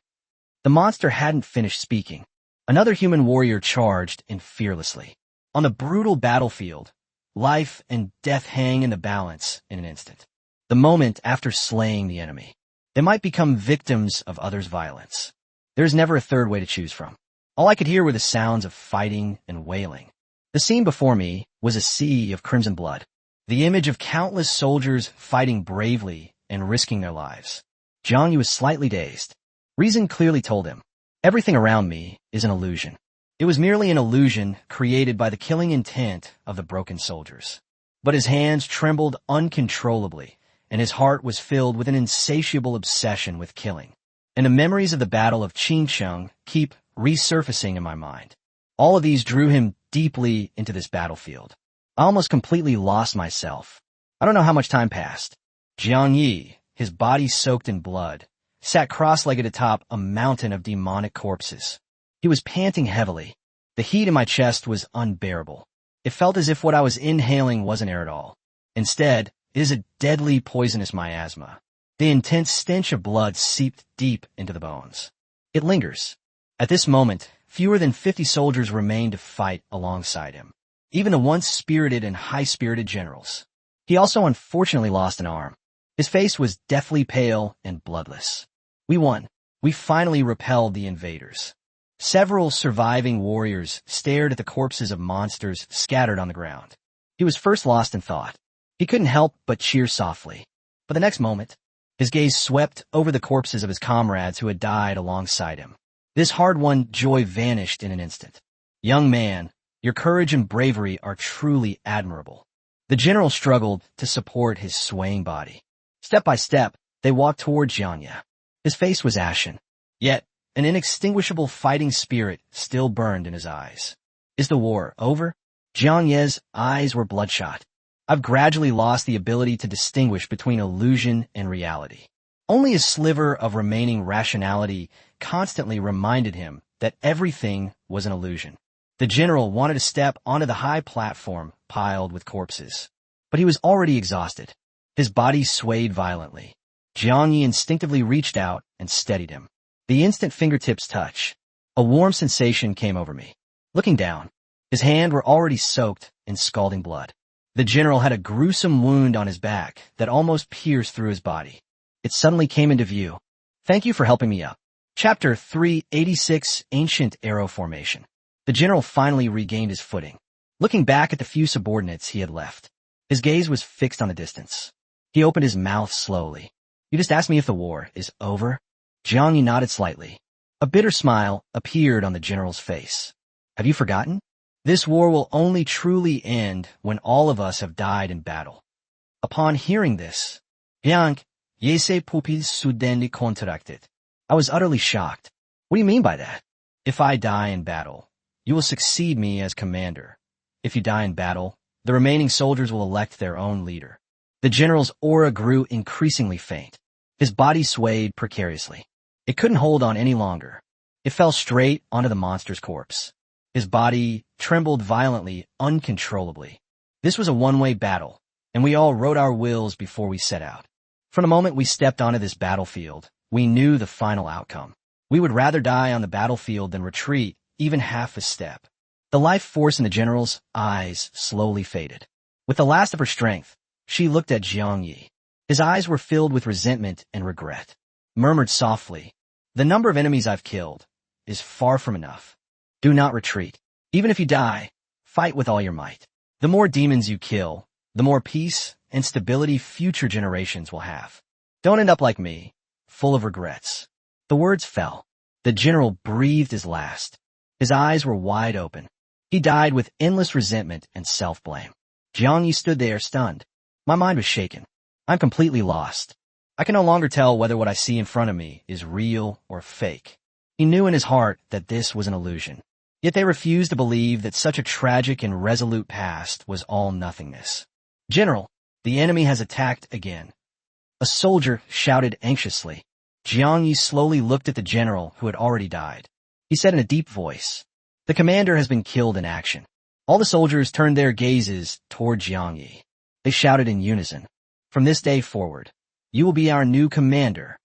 The monster hadn't finished speaking. Another human warrior charged in fearlessly. On the brutal battlefield, life and death hang in the balance in an instant. The moment after slaying the enemy, they might become victims of others' violence. There is never a third way to choose from. All I could hear were the sounds of fighting and wailing. The scene before me was a sea of crimson blood, the image of countless soldiers fighting bravely and risking their lives. Jiang Yi was slightly dazed. Reason clearly told him, everything around me is an illusion. It was merely an illusion created by the killing intent of the broken soldiers. But his hands trembled uncontrollably, and his heart was filled with an insatiable obsession with killing. And the memories of the Battle of Qingcheng keep resurfacing in my mind. All of these drew him deeply into this battlefield. I almost completely lost myself. I don't know how much time passed. Jiang Yi, his body soaked in blood, sat cross-legged atop a mountain of demonic corpses. He was panting heavily. The heat in my chest was unbearable. It felt as if what I was inhaling wasn't air at all. Instead, it is a deadly poisonous miasma. The intense stench of blood seeped deep into the bones. It lingers. At this moment, fewer than 50 soldiers remained to fight alongside him. Even the once spirited and high-spirited generals. He also unfortunately lost an arm. His face was deathly pale and bloodless. We won. We finally repelled the invaders. Several surviving warriors stared at the corpses of monsters scattered on the ground. He was first lost in thought. He couldn't help but cheer softly. But the next moment, his gaze swept over the corpses of his comrades who had died alongside him. This hard-won joy vanished in an instant. Young man, your courage and bravery are truly admirable. The general struggled to support his swaying body. Step by step, they walked toward Jianya. His face was ashen, yet an inextinguishable fighting spirit still burned in his eyes. Is the war over? Jianye's eyes were bloodshot. I've gradually lost the ability to distinguish between illusion and reality. Only a sliver of remaining rationality constantly reminded him that everything was an illusion. The general wanted to step onto the high platform piled with corpses, but he was already exhausted. His body swayed violently. Jiangyi instinctively reached out and steadied him. The instant fingertips touch, a warm sensation came over me. Looking down, his hands were already soaked in scalding blood. The general had a gruesome wound on his back that almost pierced through his body. It suddenly came into view. Thank you for helping me up. Chapter 386, Ancient Arrow Formation. The general finally regained his footing. Looking back at the few subordinates he had left, his gaze was fixed on the distance. He opened his mouth slowly. You just asked me if the war is over? Jiangyi nodded slightly. A bitter smile appeared on the general's face. Have you forgotten? This war will only truly end when all of us have died in battle. Upon hearing this, Jiang, yese pupils suddenly contracted. I was utterly shocked. What do you mean by that? If I die in battle, you will succeed me as commander. If you die in battle, the remaining soldiers will elect their own leader. The general's aura grew increasingly faint. His body swayed precariously. It couldn't hold on any longer. It fell straight onto the monster's corpse. His body trembled violently, uncontrollably. This was a one-way battle, and we all wrote our wills before we set out. From the moment we stepped onto this battlefield, we knew the final outcome. We would rather die on the battlefield than retreat even half a step. The life force in the general's eyes slowly faded. With the last of her strength, she looked at Jiangyi. His eyes were filled with resentment and regret. Murmured softly, the number of enemies I've killed is far from enough. Do not retreat. Even if you die, fight with all your might. The more demons you kill, the more peace and stability future generations will have. Don't end up like me, full of regrets. The words fell. The general breathed his last. His eyes were wide open. He died with endless resentment and self-blame. Jiangyi stood there stunned. My mind was shaken. I'm completely lost. I can no longer tell whether what I see in front of me is real or fake. He knew in his heart that this was an illusion. Yet they refused to believe that such a tragic and resolute past was all nothingness. General, the enemy has attacked again. A soldier shouted anxiously. Jiangyi slowly looked at the general who had already died. He said in a deep voice, the commander has been killed in action. All the soldiers turned their gazes toward Jiangyi. They shouted in unison, from this day forward, you will be our new commander.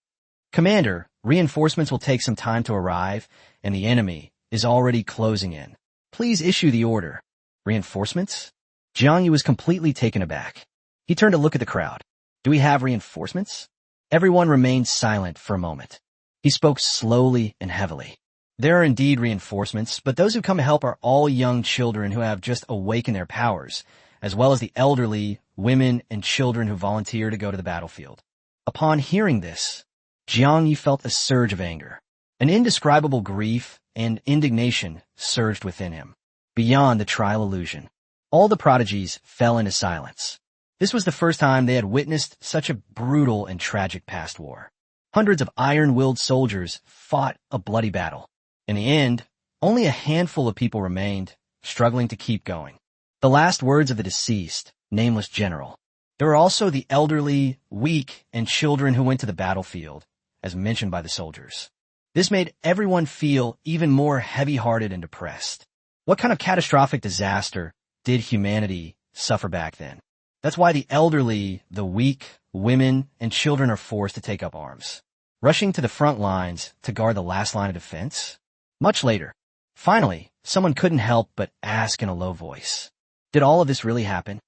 Commander, reinforcements will take some time to arrive, and the enemy is already closing in. Please issue the order. Reinforcements? Jiangyi was completely taken aback. He turned to look at the crowd. Do we have reinforcements? Everyone remained silent for a moment. He spoke slowly and heavily. There are indeed reinforcements, but those who come to help are all young children who have just awakened their powers, as well as the elderly, women, and children who volunteer to go to the battlefield. Upon hearing this, Jiangyi felt a surge of anger. An indescribable grief and indignation surged within him, beyond the trial illusion. All the prodigies fell into silence. This was the first time they had witnessed such a brutal and tragic past war. Hundreds of iron-willed soldiers fought a bloody battle. In the end, only a handful of people remained, struggling to keep going. The last words of the deceased, nameless general. There were also the elderly, weak, and children who went to the battlefield, as mentioned by the soldiers. This made everyone feel even more heavy-hearted and depressed. What kind of catastrophic disaster did humanity suffer back then? That's why the elderly, the weak, women, and children are forced to take up arms, rushing to the front lines to guard the last line of defense. Much later, finally, someone couldn't help but ask in a low voice, "Did all of this really happen?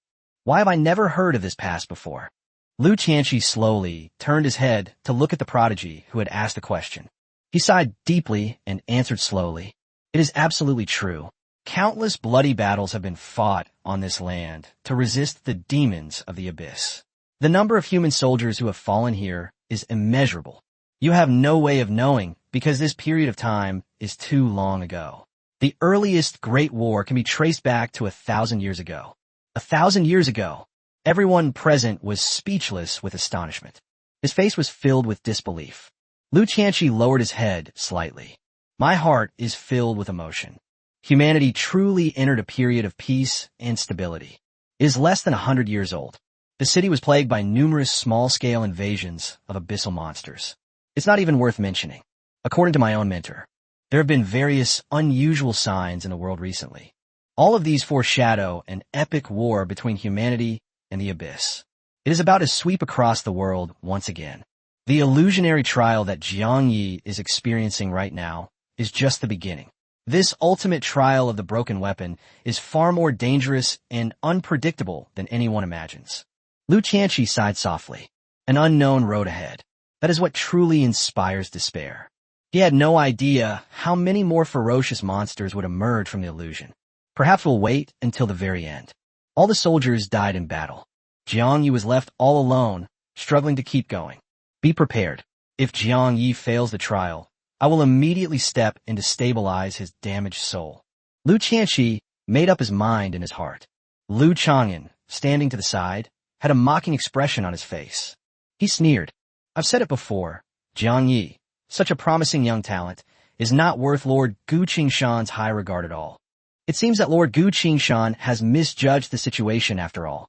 Why have I never heard of this past before?" Lu Qianxi slowly turned his head to look at the prodigy who had asked the question. He sighed deeply and answered slowly, "It is absolutely true. Countless bloody battles have been fought on this land to resist the demons of the abyss. The number of human soldiers who have fallen here is immeasurable. You have no way of knowing because this period of time is too long ago. The earliest Great War can be traced back to 1,000 years ago. 1,000 years ago, everyone present was speechless with astonishment. His face was filled with disbelief. Lu Qianxi lowered his head slightly. My heart is filled with emotion. Humanity truly entered a period of peace and stability. It is less than 100 years old. The city was plagued by numerous small-scale invasions of abyssal monsters. It's not even worth mentioning. According to my own mentor, there have been various unusual signs in the world recently. All of these foreshadow an epic war between humanity and the abyss. It is about to sweep across the world once again. The illusionary trial that Jiang Yi is experiencing right now is just the beginning. This ultimate trial of the broken weapon is far more dangerous and unpredictable than anyone imagines. Lu Qianxi sighed softly. An unknown road ahead. That is what truly inspires despair. He had no idea how many more ferocious monsters would emerge from the illusion. Perhaps we'll wait until the very end. All the soldiers died in battle. Jiang Yi was left all alone, struggling to keep going. Be prepared. If Jiang Yi fails the trial, I will immediately step in to stabilize his damaged soul. Lu Qianxi made up his mind in his heart. Lu Chang'an, standing to the side, had a mocking expression on his face. He sneered. I've said it before, Jiang Yi, such a promising young talent, is not worth Lord Gu Qingshan's high regard at all. It seems that Lord Gu Qingshan has misjudged the situation after all.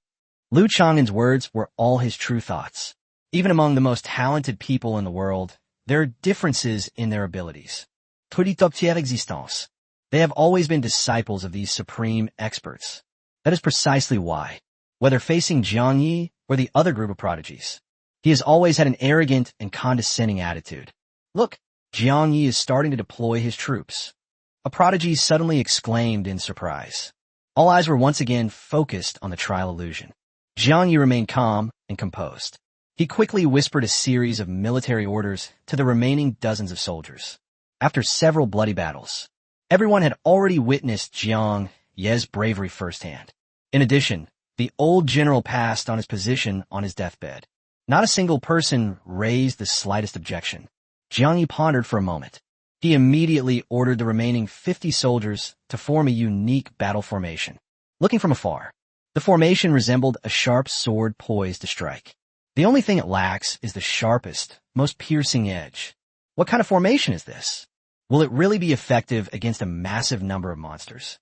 Lu Chang'an's words were all his true thoughts. Even among the most talented people in the world, there are differences in their abilities. Toute entière existence. They have always been disciples of these supreme experts. That is precisely why, whether facing Jiang Yi or the other group of prodigies, he has always had an arrogant and condescending attitude. Look, Jiang Yi is starting to deploy his troops. A prodigy suddenly exclaimed in surprise. All eyes were once again focused on the trial illusion. Jiang Yi remained calm and composed. He quickly whispered a series of military orders to the remaining dozens of soldiers. After several bloody battles, everyone had already witnessed Jiang Ye's bravery firsthand. In addition, the old general passed on his position on his deathbed. Not a single person raised the slightest objection. Jiang Yi pondered for a moment. He immediately ordered the remaining 50 soldiers to form a unique battle formation. Looking from afar, the formation resembled a sharp sword poised to strike. The only thing it lacks is the sharpest, most piercing edge. What kind of formation is this? Will it really be effective against a massive number of monsters?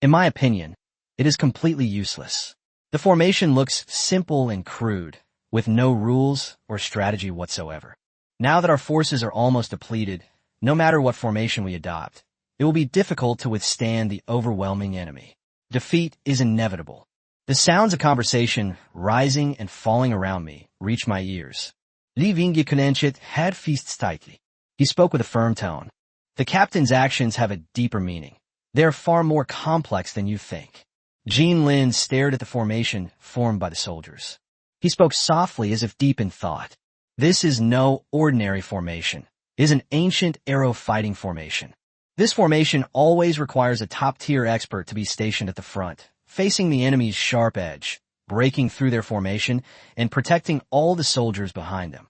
In my opinion, it is completely useless. The formation looks simple and crude, with no rules or strategy whatsoever. Now that our forces are almost depleted, no matter what formation we adopt, it will be difficult to withstand the overwhelming enemy. Defeat is inevitable. The sounds of conversation rising and falling around me reached my ears. Li Vingekunenchet had feasts tightly. He spoke with a firm tone. The captain's actions have a deeper meaning. They are far more complex than you think. Jean Lin stared at the formation formed by the soldiers. He spoke softly as if deep in thought. This is no ordinary formation. It is an ancient arrow fighting formation. This formation always requires a top-tier expert to be stationed at the front, facing the enemy's sharp edge, breaking through their formation, and protecting all the soldiers behind them.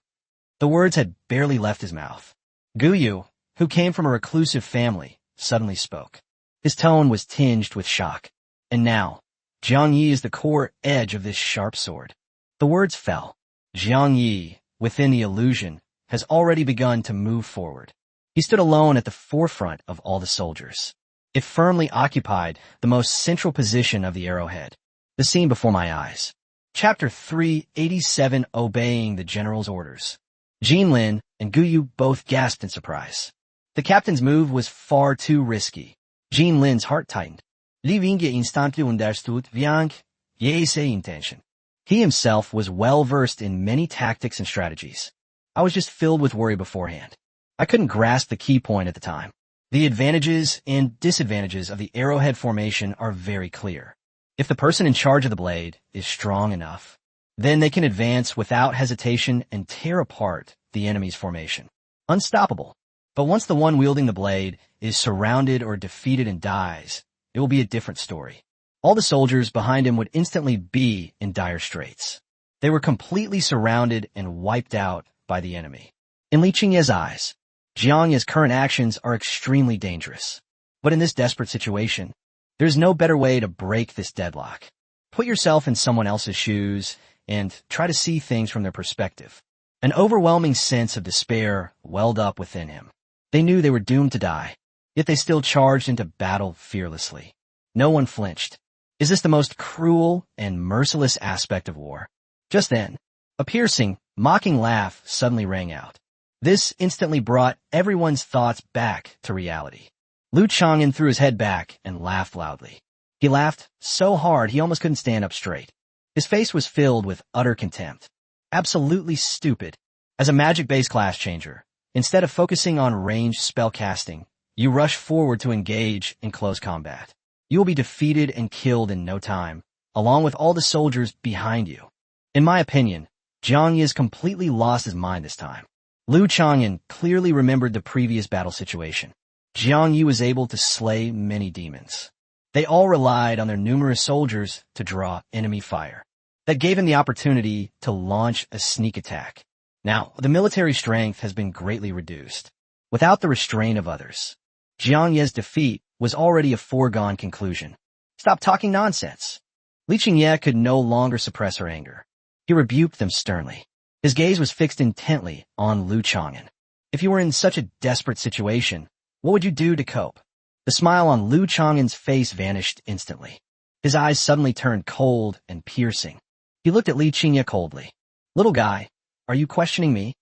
The words had barely left his mouth. Guyu, who came from a reclusive family, suddenly spoke. His tone was tinged with shock. And now, Jiang Yi is the core edge of this sharp sword. The words fell. Jiang Yi, within the illusion, has already begun to move forward. He stood alone at the forefront of all the soldiers. It firmly occupied the most central position of the arrowhead. The scene before my eyes. Chapter 387, Obeying the General's Orders. Jean Lin and Guyu both gasped in surprise. The captain's move was far too risky. Jean Lin's heart tightened. Li Vinge instantly understood Viang Ye's intention. He himself was well-versed in many tactics and strategies. I was just filled with worry beforehand. I couldn't grasp the key point at the time. The advantages and disadvantages of the arrowhead formation are very clear. If the person in charge of the blade is strong enough, then they can advance without hesitation and tear apart the enemy's formation. Unstoppable. But once the one wielding the blade is surrounded or defeated and dies, it will be a different story. All the soldiers behind him would instantly be in dire straits. They were completely surrounded and wiped out by the enemy. In Li Qingye's eyes, Jiang Ye's current actions are extremely dangerous. But in this desperate situation, there's no better way to break this deadlock. Put yourself in someone else's shoes and try to see things from their perspective. An overwhelming sense of despair welled up within him. They knew they were doomed to die, yet they still charged into battle fearlessly. No one flinched. Is this the most cruel and merciless aspect of war? Just then, a piercing, mocking laugh suddenly rang out. This instantly brought everyone's thoughts back to reality. Lu Chang'an threw his head back and laughed loudly. He laughed so hard he almost couldn't stand up straight. His face was filled with utter contempt. Absolutely stupid. As a magic-based class changer, instead of focusing on ranged spell casting, you rush forward to engage in close combat. You will be defeated and killed in no time, along with all the soldiers behind you. In my opinion, Jiang Yi has completely lost his mind this time. Lu Chang'an clearly remembered the previous battle situation. Jiang Yi was able to slay many demons. They all relied on their numerous soldiers to draw enemy fire. That gave him the opportunity to launch a sneak attack. Now, the military strength has been greatly reduced. Without the restraint of others, Jiang Ye's defeat was already a foregone conclusion. Stop talking nonsense. Li Qingye could no longer suppress her anger. He rebuked them sternly. His gaze was fixed intently on Lu Chang'an. If you were in such a desperate situation, what would you do to cope? The smile on Lu Chang'an's face vanished instantly. His eyes suddenly turned cold and piercing. He looked at Li Qingye coldly. Little guy, are you questioning me?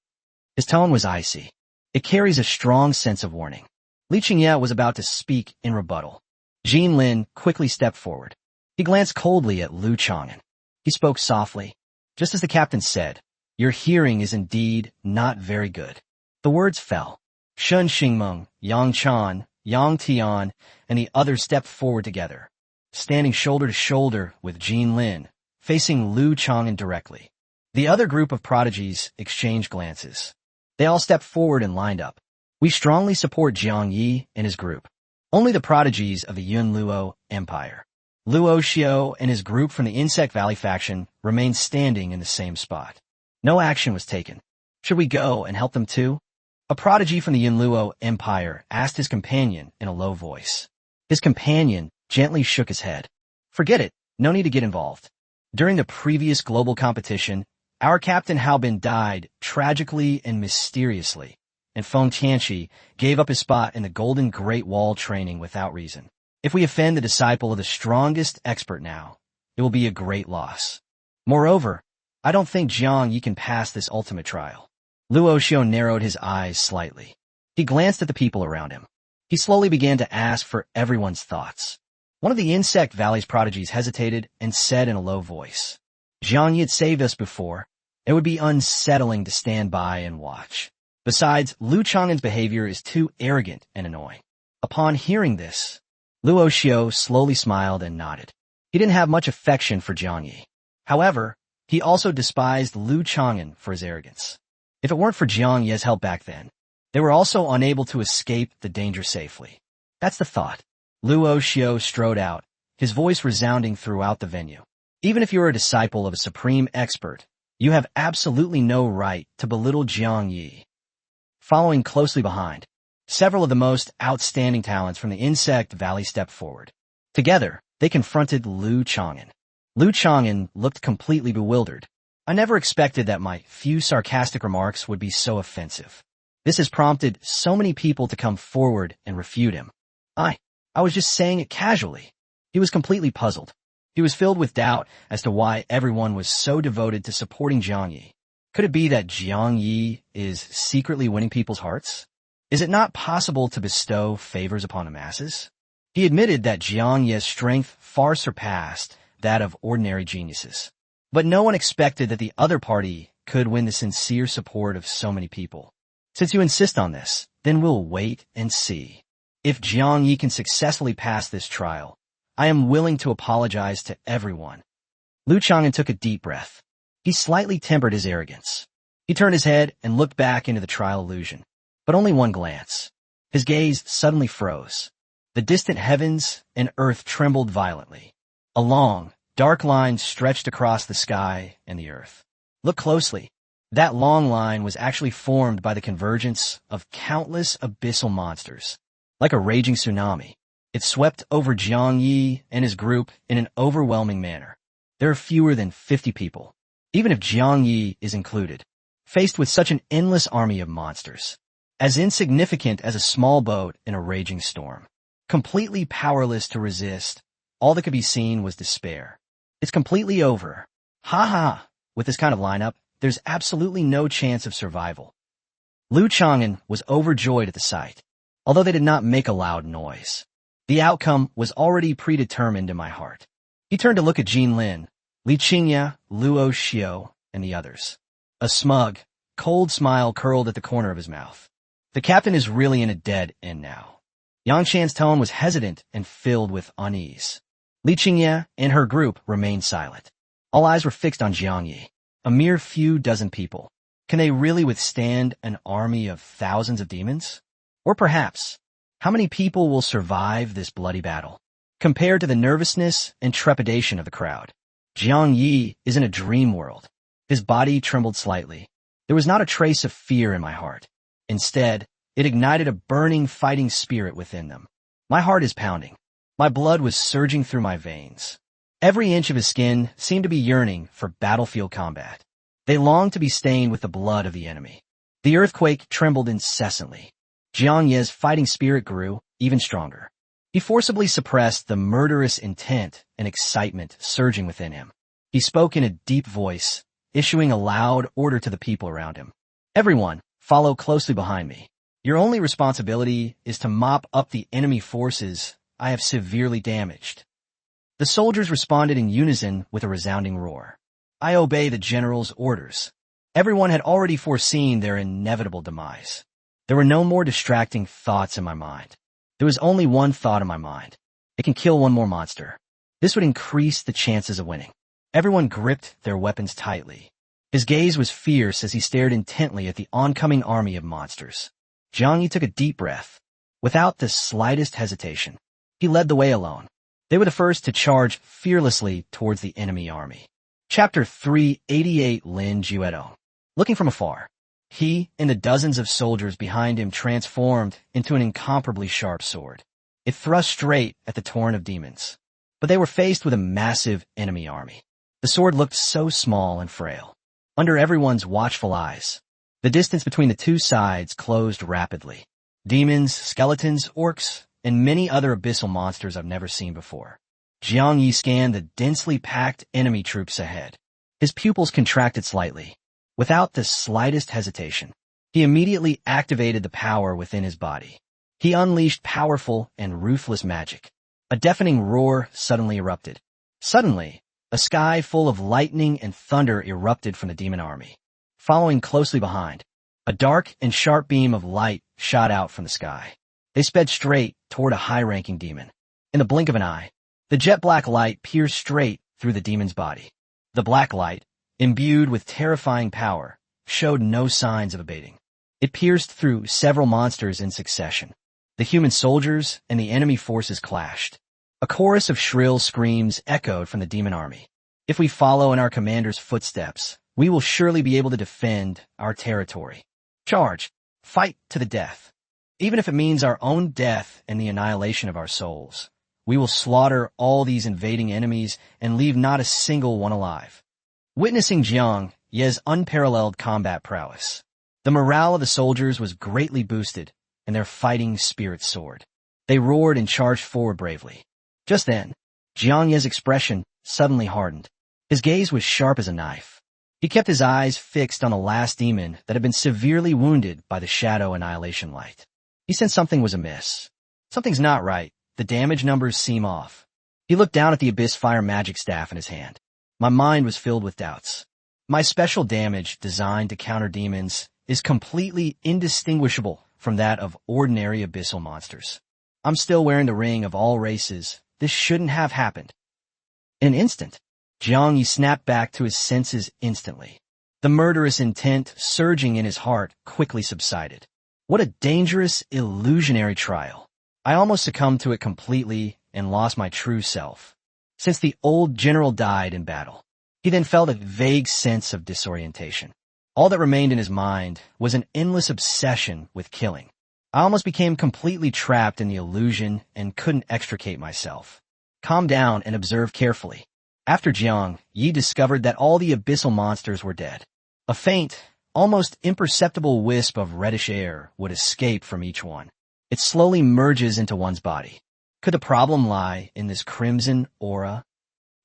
His tone was icy. It carries a strong sense of warning. Li Qingye was about to speak in rebuttal. Jean Lin quickly stepped forward. He glanced coldly at Lu Chang'an. He spoke softly. Just as the captain said, your hearing is indeed not very good. The words fell. Shun Xingmeng, Yang Chan, Yang Tian, and the others stepped forward together, standing shoulder to shoulder with Jean Lin, facing Lu Chang'an directly. The other group of prodigies exchanged glances. They all stepped forward and lined up. We strongly support Jiang Yi and his group. Only the prodigies of the Yunluo Empire. Luo Xiao and his group from the Insect Valley faction remained standing in the same spot. No action was taken. Should we go and help them too? A prodigy from the Yunluo Empire asked his companion in a low voice. His companion gently shook his head. Forget it, no need to get involved. During the previous global competition, our captain Hao Bin died tragically and mysteriously, and Feng Tianqi gave up his spot in the Golden Great Wall training without reason. If we offend the disciple of the strongest expert now, it will be a great loss. Moreover, I don't think Jiang Yi can pass this ultimate trial. Luo Xiao narrowed his eyes slightly. He glanced at the people around him. He slowly began to ask for everyone's thoughts. One of the Insect Valley's prodigies hesitated and said in a low voice, Jiang Yi had saved us before. It would be unsettling to stand by and watch. Besides, Lu Chang'an's behavior is too arrogant and annoying. Upon hearing this, Luo Xiao slowly smiled and nodded. He didn't have much affection for Jiang Yi. However, he also despised Lu Chang'an for his arrogance. If it weren't for Jiang Yi's help back then, they were also unable to escape the danger safely. That's the thought. Luo Xiao strode out, his voice resounding throughout the venue. Even if you are a disciple of a supreme expert, you have absolutely no right to belittle Jiang Yi. Following closely behind, several of the most outstanding talents from the Insect Valley stepped forward. Together, they confronted Lu Chang'an. Lu Chang'an looked completely bewildered. I never expected that my few sarcastic remarks would be so offensive. This has prompted so many people to come forward and refute him. I was just saying it casually. He was completely puzzled. He was filled with doubt as to why everyone was so devoted to supporting Jiang Yi. Could it be that Jiang Yi is secretly winning people's hearts? Is it not possible to bestow favors upon the masses? He admitted that Jiang Ye's strength far surpassed that of ordinary geniuses. But no one expected that the other party could win the sincere support of so many people. Since you insist on this, then we'll wait and see. If Jiang Yi can successfully pass this trial, I am willing to apologize to everyone. Lu Chang'an took a deep breath. He slightly tempered his arrogance. He turned his head and looked back into the trial illusion, but only one glance. His gaze suddenly froze. The distant heavens and earth trembled violently. A long, dark line stretched across the sky and the earth. Look closely. That long line was actually formed by the convergence of countless abyssal monsters. Like a raging tsunami, it swept over Jiang Yi and his group in an overwhelming manner. There are fewer than 50 people, even if Jiang Yi is included, faced with such an endless army of monsters, as insignificant as a small boat in a raging storm. Completely powerless to resist, all that could be seen was despair. It's completely over. Ha ha! With this kind of lineup, there's absolutely no chance of survival. Lu Chang'an was overjoyed at the sight, although they did not make a loud noise. The outcome was already predetermined in my heart. He turned to look at Jin Lin, Li Qingya, Luo Xiao, and the others. A smug, cold smile curled at the corner of his mouth. The captain is really in a dead end now. Yang Shan's tone was hesitant and filled with unease. Li Qingya and her group remained silent. All eyes were fixed on Jiang Yi. A mere few dozen people. Can they really withstand an army of thousands of demons? Or perhaps, how many people will survive this bloody battle? Compared to the nervousness and trepidation of the crowd, Jiang Yi is in a dream world. His body trembled slightly. There was not a trace of fear in my heart. Instead, it ignited a burning fighting spirit within them. My heart is pounding. My blood was surging through my veins. Every inch of his skin seemed to be yearning for battlefield combat. They longed to be stained with the blood of the enemy. The earthquake trembled incessantly. Jiang Ye's fighting spirit grew even stronger. He forcibly suppressed the murderous intent and excitement surging within him. He spoke in a deep voice, issuing a loud order to the people around him. Everyone, follow closely behind me. Your only responsibility is to mop up the enemy forces I have severely damaged. The soldiers responded in unison with a resounding roar. I obey the general's orders. Everyone had already foreseen their inevitable demise. There were no more distracting thoughts in my mind. There was only one thought in my mind. It can kill one more monster. This would increase the chances of winning. Everyone gripped their weapons tightly. His gaze was fierce as he stared intently at the oncoming army of monsters. Jiang Yi took a deep breath. Without the slightest hesitation, he led the way alone. They were the first to charge fearlessly towards the enemy army. Chapter 388 Lin Juedo. Looking from afar, he and the dozens of soldiers behind him transformed into an incomparably sharp sword. It thrust straight at the torrent of demons. But they were faced with a massive enemy army. The sword looked so small and frail. Under everyone's watchful eyes, the distance between the two sides closed rapidly. Demons, skeletons, orcs, and many other abyssal monsters I've never seen before. Jiang Yi scanned the densely packed enemy troops ahead. His pupils contracted slightly. Without the slightest hesitation, he immediately activated the power within his body. He unleashed powerful and ruthless magic. A deafening roar suddenly erupted. Suddenly, a sky full of lightning and thunder erupted from the demon army. Following closely behind, a dark and sharp beam of light shot out from the sky. They sped straight toward a high-ranking demon. In the blink of an eye, the jet-black light pierced straight through the demon's body. The black light, imbued with terrifying power, showed no signs of abating. It pierced through several monsters in succession. The human soldiers and the enemy forces clashed. A chorus of shrill screams echoed from the demon army. If we follow in our commander's footsteps, we will surely be able to defend our territory. Charge! Fight to the death. Even if it means our own death and the annihilation of our souls, we will slaughter all these invading enemies and leave not a single one alive. Witnessing Jiang Ye's unparalleled combat prowess, the morale of the soldiers was greatly boosted and their fighting spirit soared. They roared and charged forward bravely. Just then, Jiang Ye's expression suddenly hardened. His gaze was sharp as a knife. He kept his eyes fixed on the last demon that had been severely wounded by the shadow annihilation light. He sensed something was amiss. Something's not right. The damage numbers seem off. He looked down at the Abyss Fire magic staff in his hand. My mind was filled with doubts. My special damage, designed to counter demons, is completely indistinguishable from that of ordinary abyssal monsters. I'm still wearing the ring of all races. This shouldn't have happened. In an instant, Jiang Yi snapped back to his senses instantly. The murderous intent surging in his heart quickly subsided. What a dangerous, illusionary trial. I almost succumbed to it completely and lost my true self. Since the old general died in battle, he then felt a vague sense of disorientation. All that remained in his mind was an endless obsession with killing. I almost became completely trapped in the illusion and couldn't extricate myself. Calm down and observe carefully. After Jiang Yi discovered that all the abyssal monsters were dead. A faint, almost imperceptible wisp of reddish air would escape from each one. It slowly merges into one's body. Could the problem lie in this crimson aura?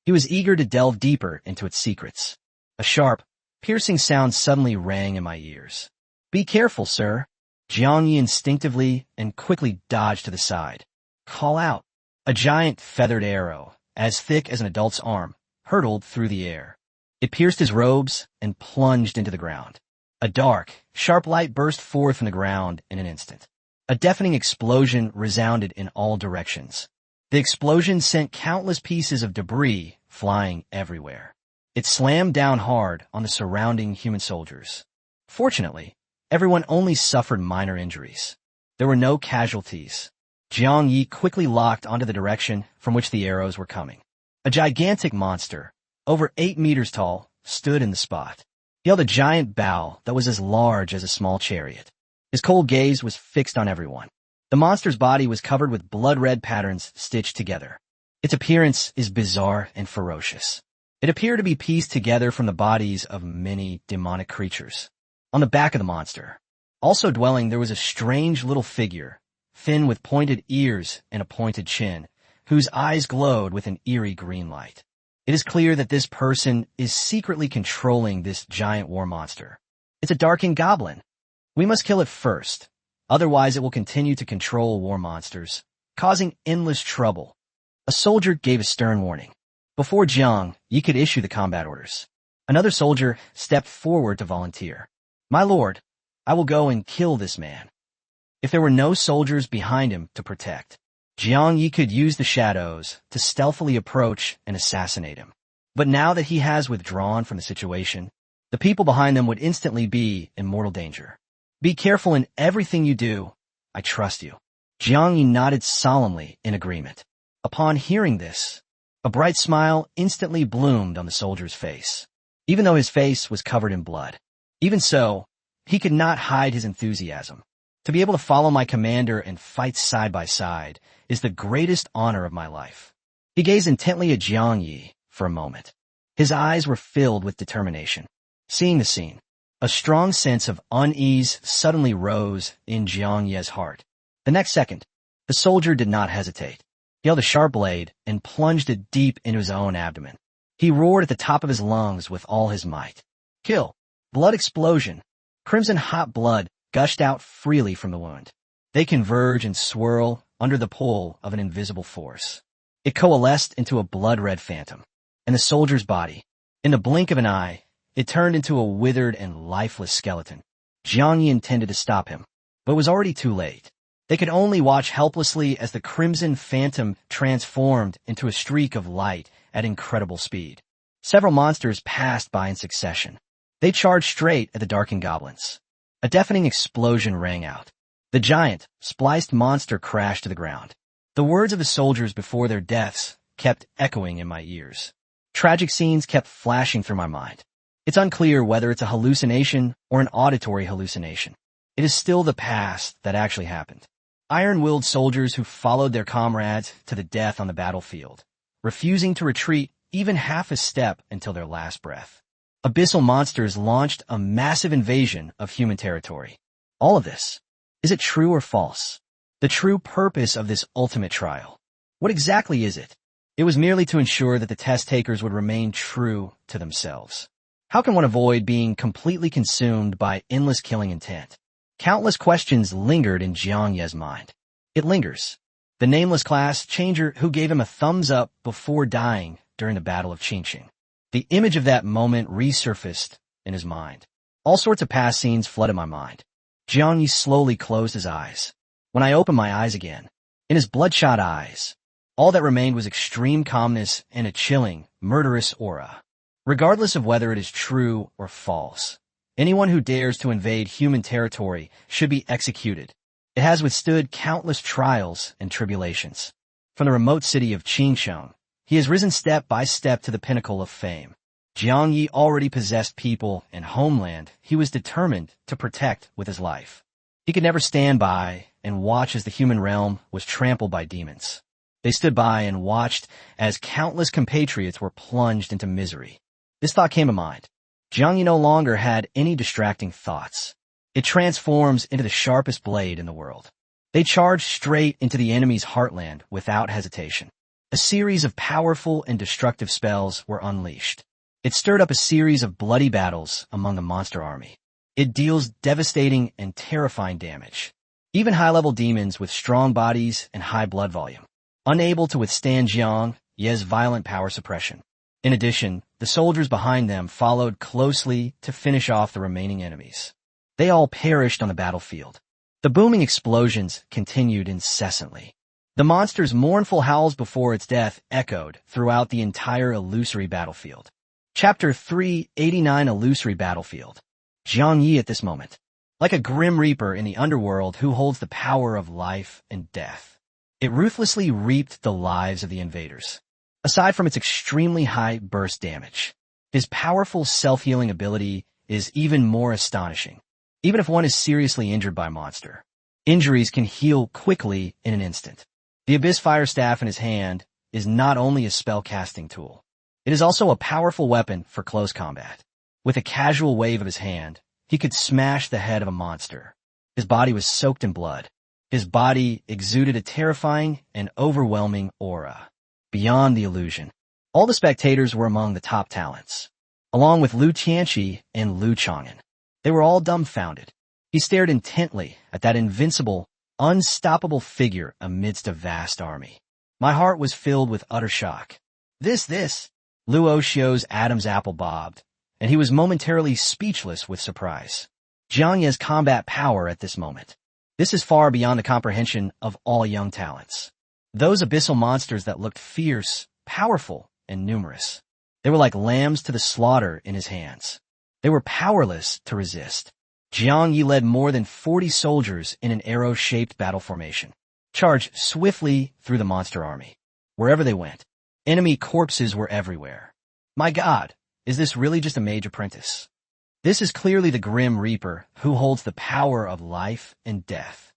He was eager to delve deeper into its secrets. A sharp, piercing sound suddenly rang in my ears. Be careful, sir. Jiang Yi instinctively and quickly dodged to the side. Call out. A giant feathered arrow, as thick as an adult's arm, hurtled through the air. It pierced his robes and plunged into the ground. A dark, sharp light burst forth from the ground in an instant. A deafening explosion resounded in all directions. The explosion sent countless pieces of debris flying everywhere. It slammed down hard on the surrounding human soldiers. Fortunately, everyone only suffered minor injuries. There were no casualties. Jiang Yi quickly locked onto the direction from which the arrows were coming. A gigantic monster, over 8 meters tall, stood in the spot. He held a giant bow that was as large as a small chariot. His cold gaze was fixed on everyone. The monster's body was covered with blood-red patterns stitched together. Its appearance is bizarre and ferocious. It appeared to be pieced together from the bodies of many demonic creatures. On the back of the monster, also dwelling, there was a strange little figure, thin with pointed ears and a pointed chin, whose eyes glowed with an eerie green light. It is clear that this person is secretly controlling this giant war monster. It's a darkened goblin. We must kill it first, otherwise it will continue to control war monsters, causing endless trouble. A soldier gave a stern warning. Before Jiang Yi could issue the combat orders, another soldier stepped forward to volunteer. My lord, I will go and kill this man. If there were no soldiers behind him to protect, Jiang Yi could use the shadows to stealthily approach and assassinate him. But now that he has withdrawn from the situation, the people behind them would instantly be in mortal danger. Be careful in everything you do. I trust you. Jiang Yi nodded solemnly in agreement. Upon hearing this, a bright smile instantly bloomed on the soldier's face, even though his face was covered in blood. Even so, he could not hide his enthusiasm. To be able to follow my commander and fight side by side is the greatest honor of my life. He gazed intently at Jiang Yi for a moment. His eyes were filled with determination. Seeing the scene, a strong sense of unease suddenly rose in Jiang Yi's heart. The next second, the soldier did not hesitate. He held a sharp blade and plunged it deep into his own abdomen. He roared at the top of his lungs with all his might. Kill! Blood explosion. Crimson hot blood gushed out freely from the wound. They converge and swirl under the pull of an invisible force. It coalesced into a blood-red phantom, and the soldier's body, in the blink of an eye, it turned into a withered and lifeless skeleton. Jiang Yi intended to stop him, but it was already too late. They could only watch helplessly as the crimson phantom transformed into a streak of light at incredible speed. Several monsters passed by in succession. They charged straight at the darkened goblins. A deafening explosion rang out. The giant, spliced monster crashed to the ground. The words of the soldiers before their deaths kept echoing in my ears. Tragic scenes kept flashing through my mind. It's unclear whether it's a hallucination or an auditory hallucination. It is still the past that actually happened. Iron-willed soldiers who followed their comrades to the death on the battlefield, refusing to retreat even half a step until their last breath. Abyssal monsters launched a massive invasion of human territory. All of this, is it true or false? The true purpose of this ultimate trial. What exactly is it? It was merely to ensure that the test takers would remain true to themselves. How can one avoid being completely consumed by endless killing intent? Countless questions lingered in Jiang Ye's mind. It lingers. The nameless class changer who gave him a thumbs up before dying during the Battle of Qingqing. The image of that moment resurfaced in his mind. All sorts of past scenes flooded my mind. Jiang Yi slowly closed his eyes. When I opened my eyes again, in his bloodshot eyes, all that remained was extreme calmness and a chilling, murderous aura. Regardless of whether it is true or false, anyone who dares to invade human territory should be executed. It has withstood countless trials and tribulations. From the remote city of Qingsheng, he has risen step by step to the pinnacle of fame. Jiang Yi already possessed people and homeland he was determined to protect with his life. He could never stand by and watch as the human realm was trampled by demons. They stood by and watched as countless compatriots were plunged into misery. This thought came to mind. Jiang Yi no longer had any distracting thoughts. It transforms into the sharpest blade in the world. They charged straight into the enemy's heartland without hesitation. A series of powerful and destructive spells were unleashed. It stirred up a series of bloody battles among the monster army. It deals devastating and terrifying damage. Even high-level demons with strong bodies and high blood volume, unable to withstand Jiang Ye's violent power suppression. In addition, the soldiers behind them followed closely to finish off the remaining enemies. They all perished on the battlefield. The booming explosions continued incessantly. The monster's mournful howls before its death echoed throughout the entire illusory battlefield. Chapter 389 Illusory Battlefield. Jiang Yi at this moment, like a grim reaper in the underworld who holds the power of life and death. It ruthlessly reaped the lives of the invaders. Aside from its extremely high burst damage, his powerful self-healing ability is even more astonishing. Even if one is seriously injured by a monster, injuries can heal quickly in an instant. The Abyss Fire Staff in his hand is not only a spell-casting tool, it is also a powerful weapon for close combat. With a casual wave of his hand, he could smash the head of a monster. His body was soaked in blood. His body exuded a terrifying and overwhelming aura. Beyond the illusion, all the spectators were among the top talents, along with Lu Qianqi and Lu Chang'an. They were all dumbfounded. He stared intently at that invincible, unstoppable figure amidst a vast army. My heart was filled with utter shock. This, Lu Oshio's Adam's apple bobbed, and he was momentarily speechless with surprise. Jiang Ye's combat power at this moment. This is far beyond the comprehension of all young talents. Those abyssal monsters that looked fierce, powerful, and numerous. They were like lambs to the slaughter in his hands. They were powerless to resist. Jiang Yi led more than 40 soldiers in an arrow-shaped battle formation, charged swiftly through the monster army. Wherever they went, enemy corpses were everywhere. My God, is this really just a mage apprentice? This is clearly the Grim Reaper who holds the power of life and death.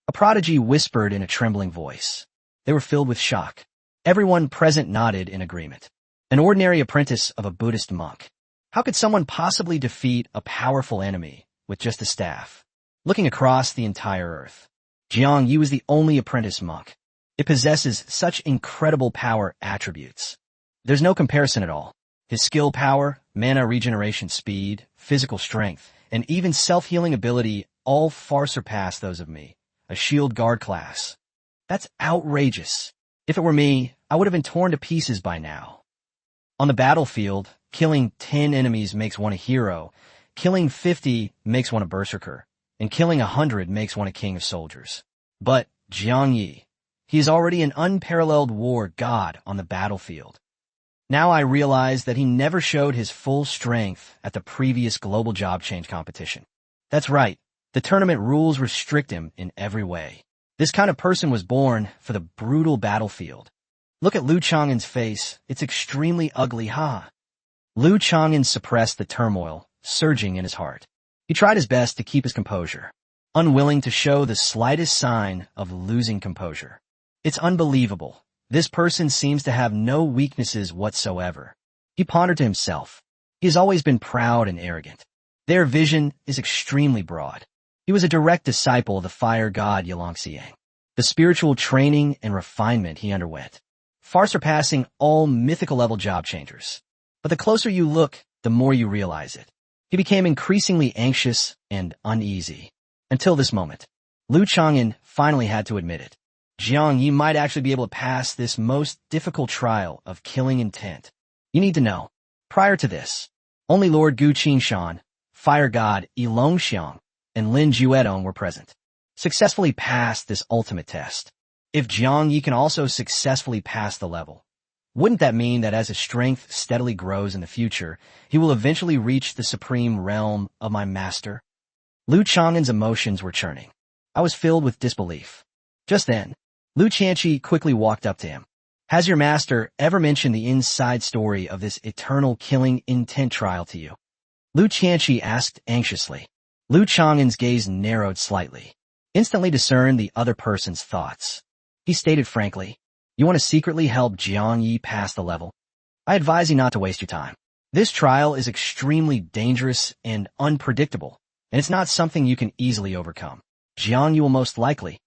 A prodigy whispered in a trembling voice. They were filled with shock. Everyone present nodded in agreement. An ordinary apprentice of a Buddhist monk. How could someone possibly defeat a powerful enemy with just a staff? Looking across the entire earth, Jiang Yi was the only apprentice monk. It possesses such incredible power attributes. There's no comparison at all. His skill power, mana regeneration speed, physical strength, and even self-healing ability all far surpass those of me, a shield guard class. That's outrageous. If it were me, I would have been torn to pieces by now. On the battlefield, killing 10 enemies makes one a hero, killing 50 makes one a berserker, and killing 100 makes one a king of soldiers. But Jiang Yi, he is already an unparalleled war god on the battlefield. Now I realize that he never showed his full strength at the previous global job change competition. That's right, the tournament rules restrict him in every way. This kind of person was born for the brutal battlefield. Look at Lu Chang'an's face, it's extremely ugly, huh? Lu Chang'an suppressed the turmoil surging in his heart. He tried his best to keep his composure, unwilling to show the slightest sign of losing composure. It's unbelievable. This person seems to have no weaknesses whatsoever. He pondered to himself. He has always been proud and arrogant. Their vision is extremely broad. He was a direct disciple of the fire god Yalongxiang. The spiritual training and refinement he underwent, far surpassing all mythical level job changers. But the closer you look, the more you realize it. He became increasingly anxious and uneasy. Until this moment, Lu Chang'an finally had to admit it. Jiang Yi might actually be able to pass this most difficult trial of killing intent. You need to know, prior to this, only Lord Gu Qingshan, Fire God Yi Longxiang, and Lin Juedong were present. Successfully passed this ultimate test. If Jiang Yi can also successfully pass the level, wouldn't that mean that as his strength steadily grows in the future, he will eventually reach the supreme realm of my master? Lu Chang'an's emotions were churning. I was filled with disbelief. Just then, Lu Qianqi quickly walked up to him. Has your master ever mentioned the inside story of this eternal killing intent trial to you? Lu Qianqi asked anxiously. Lu Chang'an's gaze narrowed slightly, instantly discerned the other person's thoughts. He stated frankly, you want to secretly help Jiang Yi pass the level? I advise you not to waste your time. This trial is extremely dangerous and unpredictable, and it's not something you can easily overcome. Jiang Yi will most likely.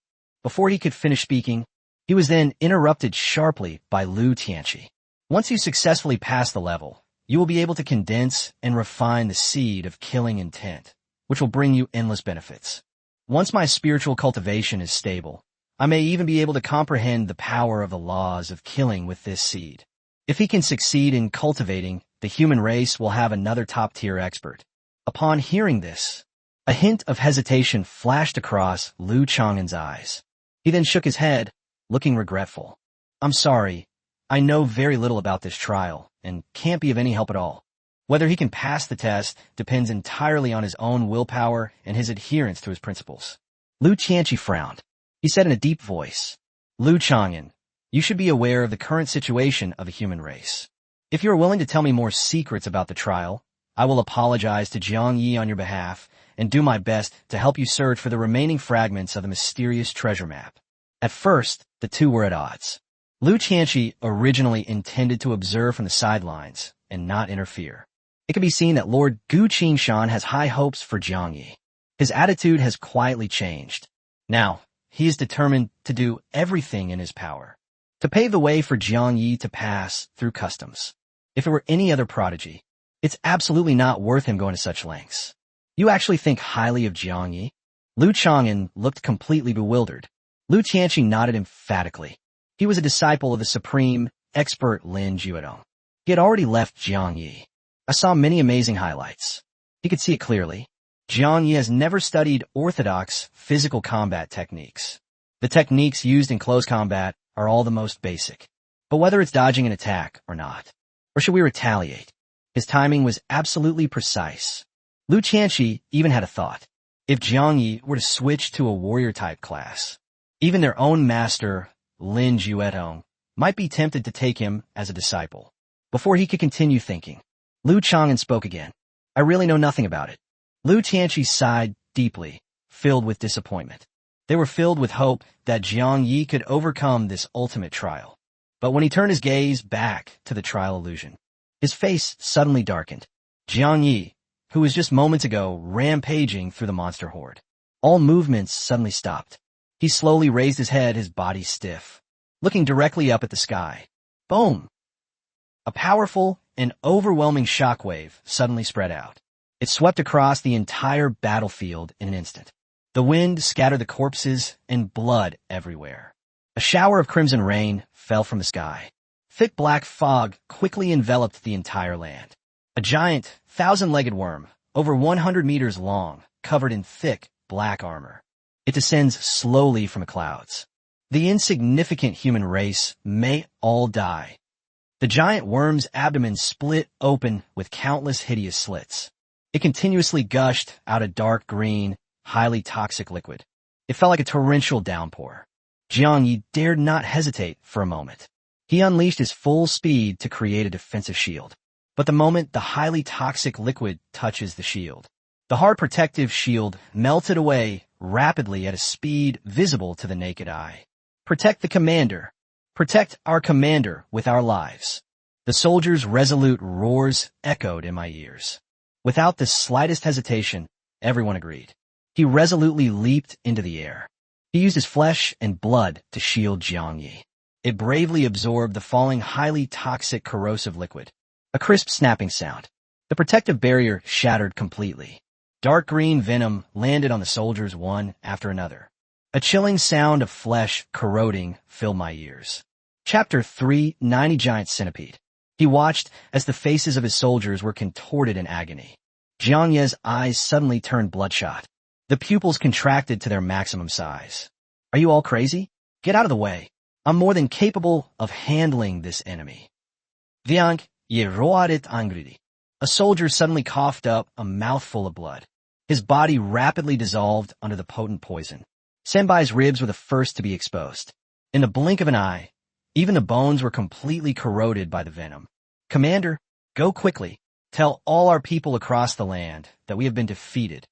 Before he could finish speaking, he was then interrupted sharply by Lu Qianqi. Once you successfully pass the level, you will be able to condense and refine the seed of killing intent, which will bring you endless benefits. Once my spiritual cultivation is stable, I may even be able to comprehend the power of the laws of killing with this seed. If he can succeed in cultivating, the human race will have another top-tier expert. Upon hearing this, a hint of hesitation flashed across Lu Chang'an's eyes. He then shook his head, looking regretful. I'm sorry, I know very little about this trial, and can't be of any help at all. Whether he can pass the test depends entirely on his own willpower and his adherence to his principles. Lu Qianqi frowned. He said in a deep voice, Lu Chang'an, you should be aware of the current situation of the human race. If you are willing to tell me more secrets about the trial, I will apologize to Jiang Yi on your behalf and do my best to help you search for the remaining fragments of the mysterious treasure map. At first, the two were at odds. Lu Qianqi originally intended to observe from the sidelines and not interfere. It can be seen that Lord Gu Qingshan has high hopes for Jiang Yi. His attitude has quietly changed. Now, he is determined to do everything in his power to pave the way for Jiang Yi to pass through customs. If it were any other prodigy, it's absolutely not worth him going to such lengths. You actually think highly of Jiang Yi? Lu Chang'an looked completely bewildered. Lu Qianqi nodded emphatically. He was a disciple of the supreme, expert Lin Juedong. He had already left Jiang Yi. I saw many amazing highlights. He could see it clearly. Jiang Yi has never studied orthodox physical combat techniques. The techniques used in close combat are all the most basic. But whether it's dodging an attack or not, or should we retaliate, his timing was absolutely precise. Lu Qianqi even had a thought. If Jiang Yi were to switch to a warrior-type class, even their own master, Lin Juedong, might be tempted to take him as a disciple. Before he could continue thinking, Lu Chang'an spoke again. I really know nothing about it. Lu Qianqi sighed deeply, filled with disappointment. They were filled with hope that Jiang Yi could overcome this ultimate trial. But when he turned his gaze back to the trial illusion, his face suddenly darkened. Jiang Yi, who was just moments ago rampaging through the monster horde, all movements suddenly stopped. He slowly raised his head, his body stiff, looking directly up at the sky. Boom! A powerful and overwhelming shockwave suddenly spread out. It swept across the entire battlefield in an instant. The wind scattered the corpses and blood everywhere. A shower of crimson rain fell from the sky. Thick black fog quickly enveloped the entire land. A giant, 1,000-legged worm, over 100 meters long, covered in thick, black armor. It descends slowly from the clouds. The insignificant human race may all die. The giant worm's abdomen split open with countless hideous slits. It continuously gushed out a dark green, highly toxic liquid. It felt like a torrential downpour. Jiang Yi dared not hesitate for a moment. He unleashed his full speed to create a defensive shield. But the moment the highly toxic liquid touches the shield, the hard protective shield melted away rapidly at a speed visible to the naked eye. Protect the commander. Protect our commander with our lives. The soldier's resolute roars echoed in my ears. Without the slightest hesitation, everyone agreed. He resolutely leaped into the air. He used his flesh and blood to shield Jiang Yi. It bravely absorbed the falling highly toxic corrosive liquid. A crisp snapping sound. The protective barrier shattered completely. Dark green venom landed on the soldiers one after another. A chilling sound of flesh corroding filled my ears. Chapter 3, 90 Giant Centipede. He watched as the faces of his soldiers were contorted in agony. Jiang Ye's eyes suddenly turned bloodshot. The pupils contracted to their maximum size. Are you all crazy? Get out of the way. I'm more than capable of handling this enemy. Viang ye roaret angridi. A soldier suddenly coughed up a mouthful of blood. His body rapidly dissolved under the potent poison. Senbai's ribs were the first to be exposed. In the blink of an eye, even the bones were completely corroded by the venom. Commander, go quickly. Tell all our people across the land that we have been defeated.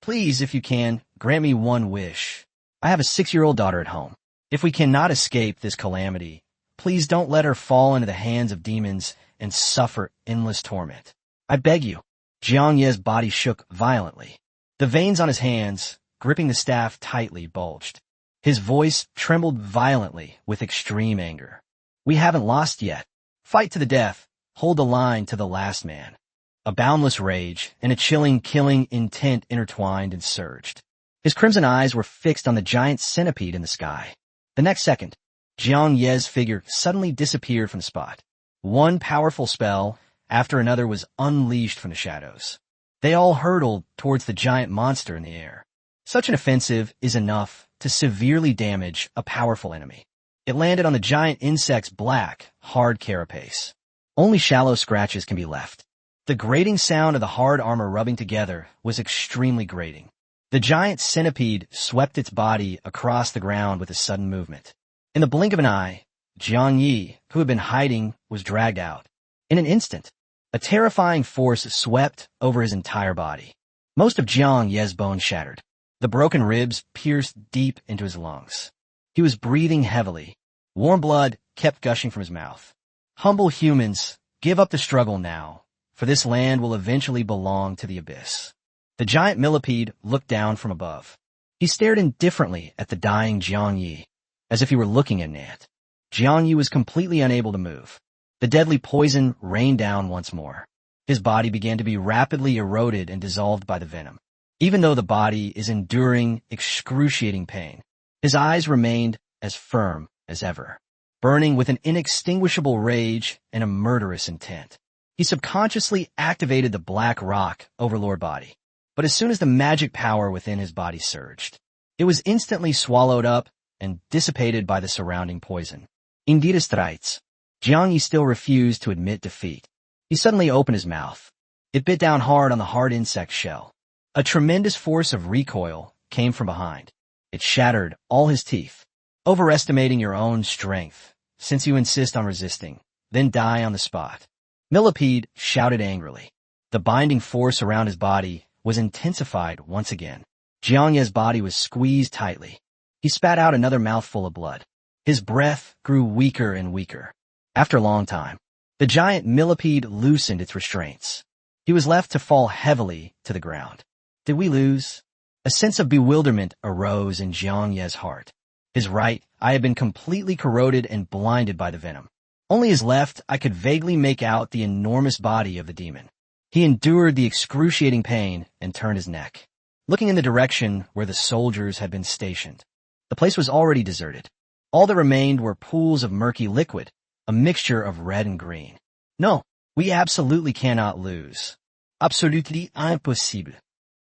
Please, if you can, grant me one wish. I have a 6-year-old daughter at home. If we cannot escape this calamity, please don't let her fall into the hands of demons and suffer endless torment. I beg you. Jiang Ye's body shook violently. The veins on his hands, gripping the staff tightly, bulged. His voice trembled violently with extreme anger. We haven't lost yet. Fight to the death. Hold the line to the last man. A boundless rage and a chilling, killing intent intertwined and surged. His crimson eyes were fixed on the giant centipede in the sky. The next second, Jiang Ye's figure suddenly disappeared from the spot. One powerful spell after another was unleashed from the shadows. They all hurtled towards the giant monster in the air. Such an offensive is enough to severely damage a powerful enemy. It landed on the giant insect's black, hard carapace. Only shallow scratches can be left. The grating sound of the hard armor rubbing together was extremely grating. The giant centipede swept its body across the ground with a sudden movement. In the blink of an eye, Jiang Yi, who had been hiding, was dragged out. In an instant, a terrifying force swept over his entire body. Most of Jiang Ye's bones shattered. The broken ribs pierced deep into his lungs. He was breathing heavily. Warm blood kept gushing from his mouth. Humble humans, give up the struggle now, for this land will eventually belong to the abyss. The giant millipede looked down from above. He stared indifferently at the dying Jiang Yi, as if he were looking at an ant. Jiang Yi was completely unable to move. The deadly poison rained down once more. His body began to be rapidly eroded and dissolved by the venom. Even though the body is enduring excruciating pain, his eyes remained as firm as ever, burning with an inextinguishable rage and a murderous intent. He subconsciously activated the Black Rock Overlord body. But as soon as the magic power within his body surged, it was instantly swallowed up and dissipated by the surrounding poison. Indira strides. Jiang Yi still refused to admit defeat. He suddenly opened his mouth. It bit down hard on the hard insect shell. A tremendous force of recoil came from behind. It shattered all his teeth. Overestimating your own strength, since you insist on resisting, then die on the spot. Millipede shouted angrily. The binding force around his body was intensified once again. Jiang Ye's body was squeezed tightly. He spat out another mouthful of blood. His breath grew weaker and weaker. After a long time, the giant millipede loosened its restraints. He was left to fall heavily to the ground. Did we lose? A sense of bewilderment arose in Jiang Ye's heart. His right eye had been completely corroded and blinded by the venom. Only his left eye could vaguely make out the enormous body of the demon. He endured the excruciating pain and turned his neck, looking in the direction where the soldiers had been stationed. The place was already deserted. All that remained were pools of murky liquid, a mixture of red and green. No, we absolutely cannot lose. Absolutely impossible.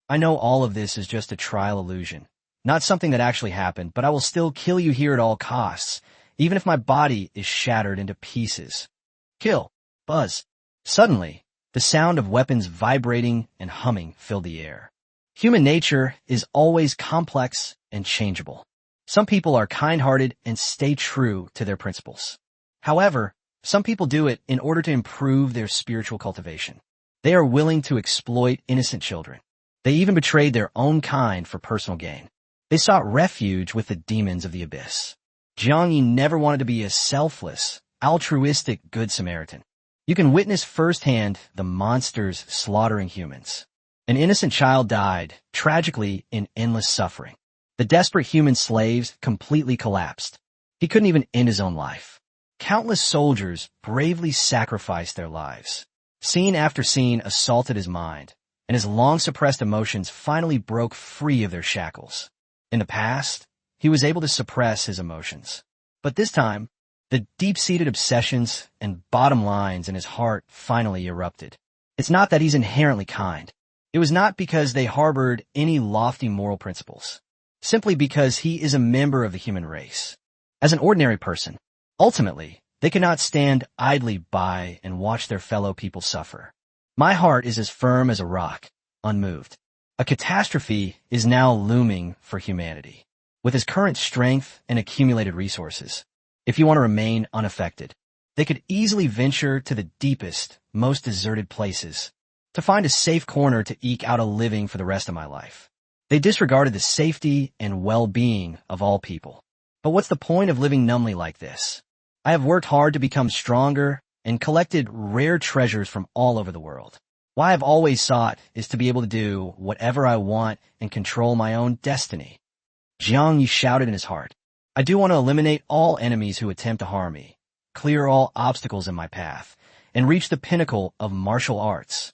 I know all of this is just a trial illusion, not something that actually happened, but I will still kill you here at all costs, even if my body is shattered into pieces. Kill. Buzz. Suddenly, the sound of weapons vibrating and humming filled the air. Human nature is always complex and changeable. Some people are kind-hearted and stay true to their principles. However, some people do it in order to improve their spiritual cultivation. They are willing to exploit innocent children. They even betrayed their own kind for personal gain. They sought refuge with the demons of the abyss. Jiang Yi never wanted to be a selfless, altruistic Good Samaritan. You can witness firsthand the monsters slaughtering humans. An innocent child died, tragically, in endless suffering. The desperate human slaves completely collapsed. He couldn't even end his own life. Countless soldiers bravely sacrificed their lives. Scene after scene assaulted his mind, and his long-suppressed emotions finally broke free of their shackles. In the past, he was able to suppress his emotions. But this time, the deep-seated obsessions and bottom lines in his heart finally erupted. It's not that he's inherently kind. It was not because they harbored any lofty moral principles. Simply because he is a member of the human race. As an ordinary person, ultimately, they cannot stand idly by and watch their fellow people suffer. My heart is as firm as a rock, unmoved. A catastrophe is now looming for humanity. With his current strength and accumulated resources, if you want to remain unaffected, they could easily venture to the deepest, most deserted places to find a safe corner to eke out a living for the rest of my life. They disregarded the safety and well-being of all people. But what's the point of living numbly like this? I have worked hard to become stronger and collected rare treasures from all over the world. What I've always sought is to be able to do whatever I want and control my own destiny. Jiang Yi shouted in his heart. I do want to eliminate all enemies who attempt to harm me, clear all obstacles in my path, and reach the pinnacle of martial arts.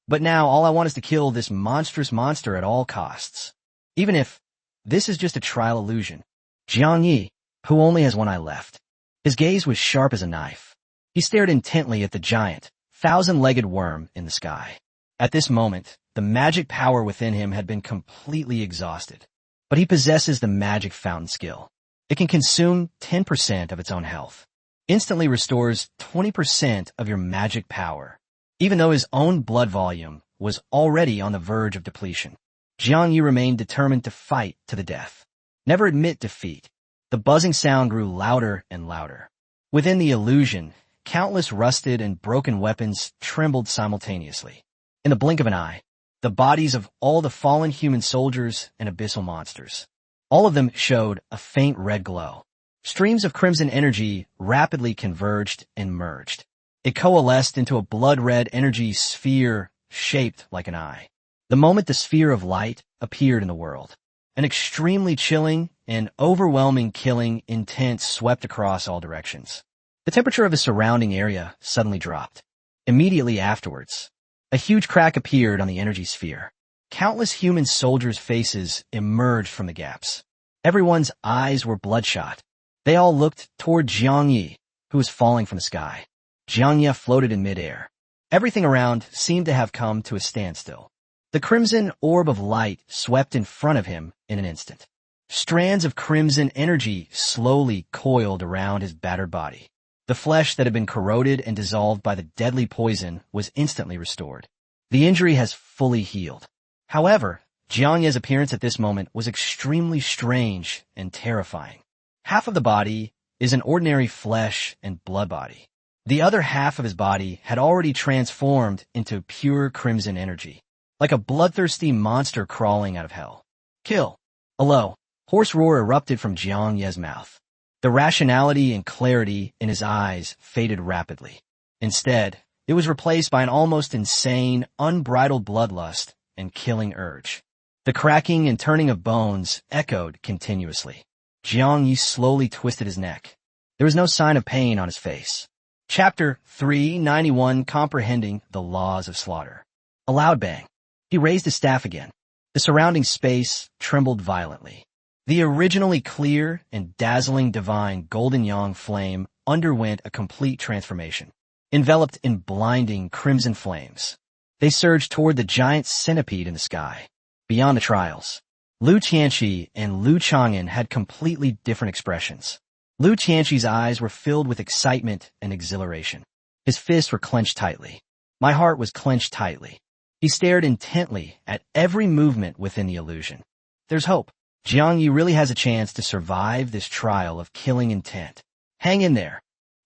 But now all I want is to kill this monstrous monster at all costs. Even if this is just a trial illusion. Jiang Yi, who only has one eye left. His gaze was sharp as a knife. He stared intently at the giant, thousand-legged worm in the sky. At this moment, the magic power within him had been completely exhausted. But he possesses the magic fountain skill. It can consume 10% of its own health. Instantly restores 20% of your magic power. Even though his own blood volume was already on the verge of depletion, Jiang Yi remained determined to fight to the death. Never admit defeat. The buzzing sound grew louder and louder. Within the illusion, countless rusted and broken weapons trembled simultaneously. In the blink of an eye, the bodies of all the fallen human soldiers and abyssal monsters. All of them showed a faint red glow. Streams of crimson energy rapidly converged and merged. It coalesced into a blood-red energy sphere shaped like an eye. The moment the sphere of light appeared in the world, an extremely chilling and overwhelming killing intent swept across all directions. The temperature of the surrounding area suddenly dropped. Immediately afterwards, a huge crack appeared on the energy sphere. Countless human soldiers' faces emerged from the gaps. Everyone's eyes were bloodshot. They all looked toward Jiang Yi, who was falling from the sky. Jiang Yi floated in midair. Everything around seemed to have come to a standstill. The crimson orb of light swept in front of him in an instant. Strands of crimson energy slowly coiled around his battered body. The flesh that had been corroded and dissolved by the deadly poison was instantly restored. The injury has fully healed. However, Jiang Yi's appearance at this moment was extremely strange and terrifying. Half of the body is an ordinary flesh and blood body. The other half of his body had already transformed into pure crimson energy, like a bloodthirsty monster crawling out of hell. Kill! A low, hoarse roar erupted from Jiang Yi's mouth. The rationality and clarity in his eyes faded rapidly. Instead, it was replaced by an almost insane, unbridled bloodlust and killing urge. The cracking and turning of bones echoed continuously. Jiang Yi slowly twisted his neck. There was no sign of pain on his face. Chapter 391, Comprehending the Laws of Slaughter. A loud bang. He raised his staff again. The surrounding space trembled violently. The originally clear and dazzling divine golden yang flame underwent a complete transformation. Enveloped in blinding crimson flames, they surged toward the giant centipede in the sky. Beyond the trials, Lu Qianqi and Lu Chang'an had completely different expressions. Lu Qianqi's eyes were filled with excitement and exhilaration. His fists were clenched tightly. My heart was clenched tightly. He stared intently at every movement within the illusion. There's hope. Jiang Yi really has a chance to survive this trial of killing intent. Hang in there.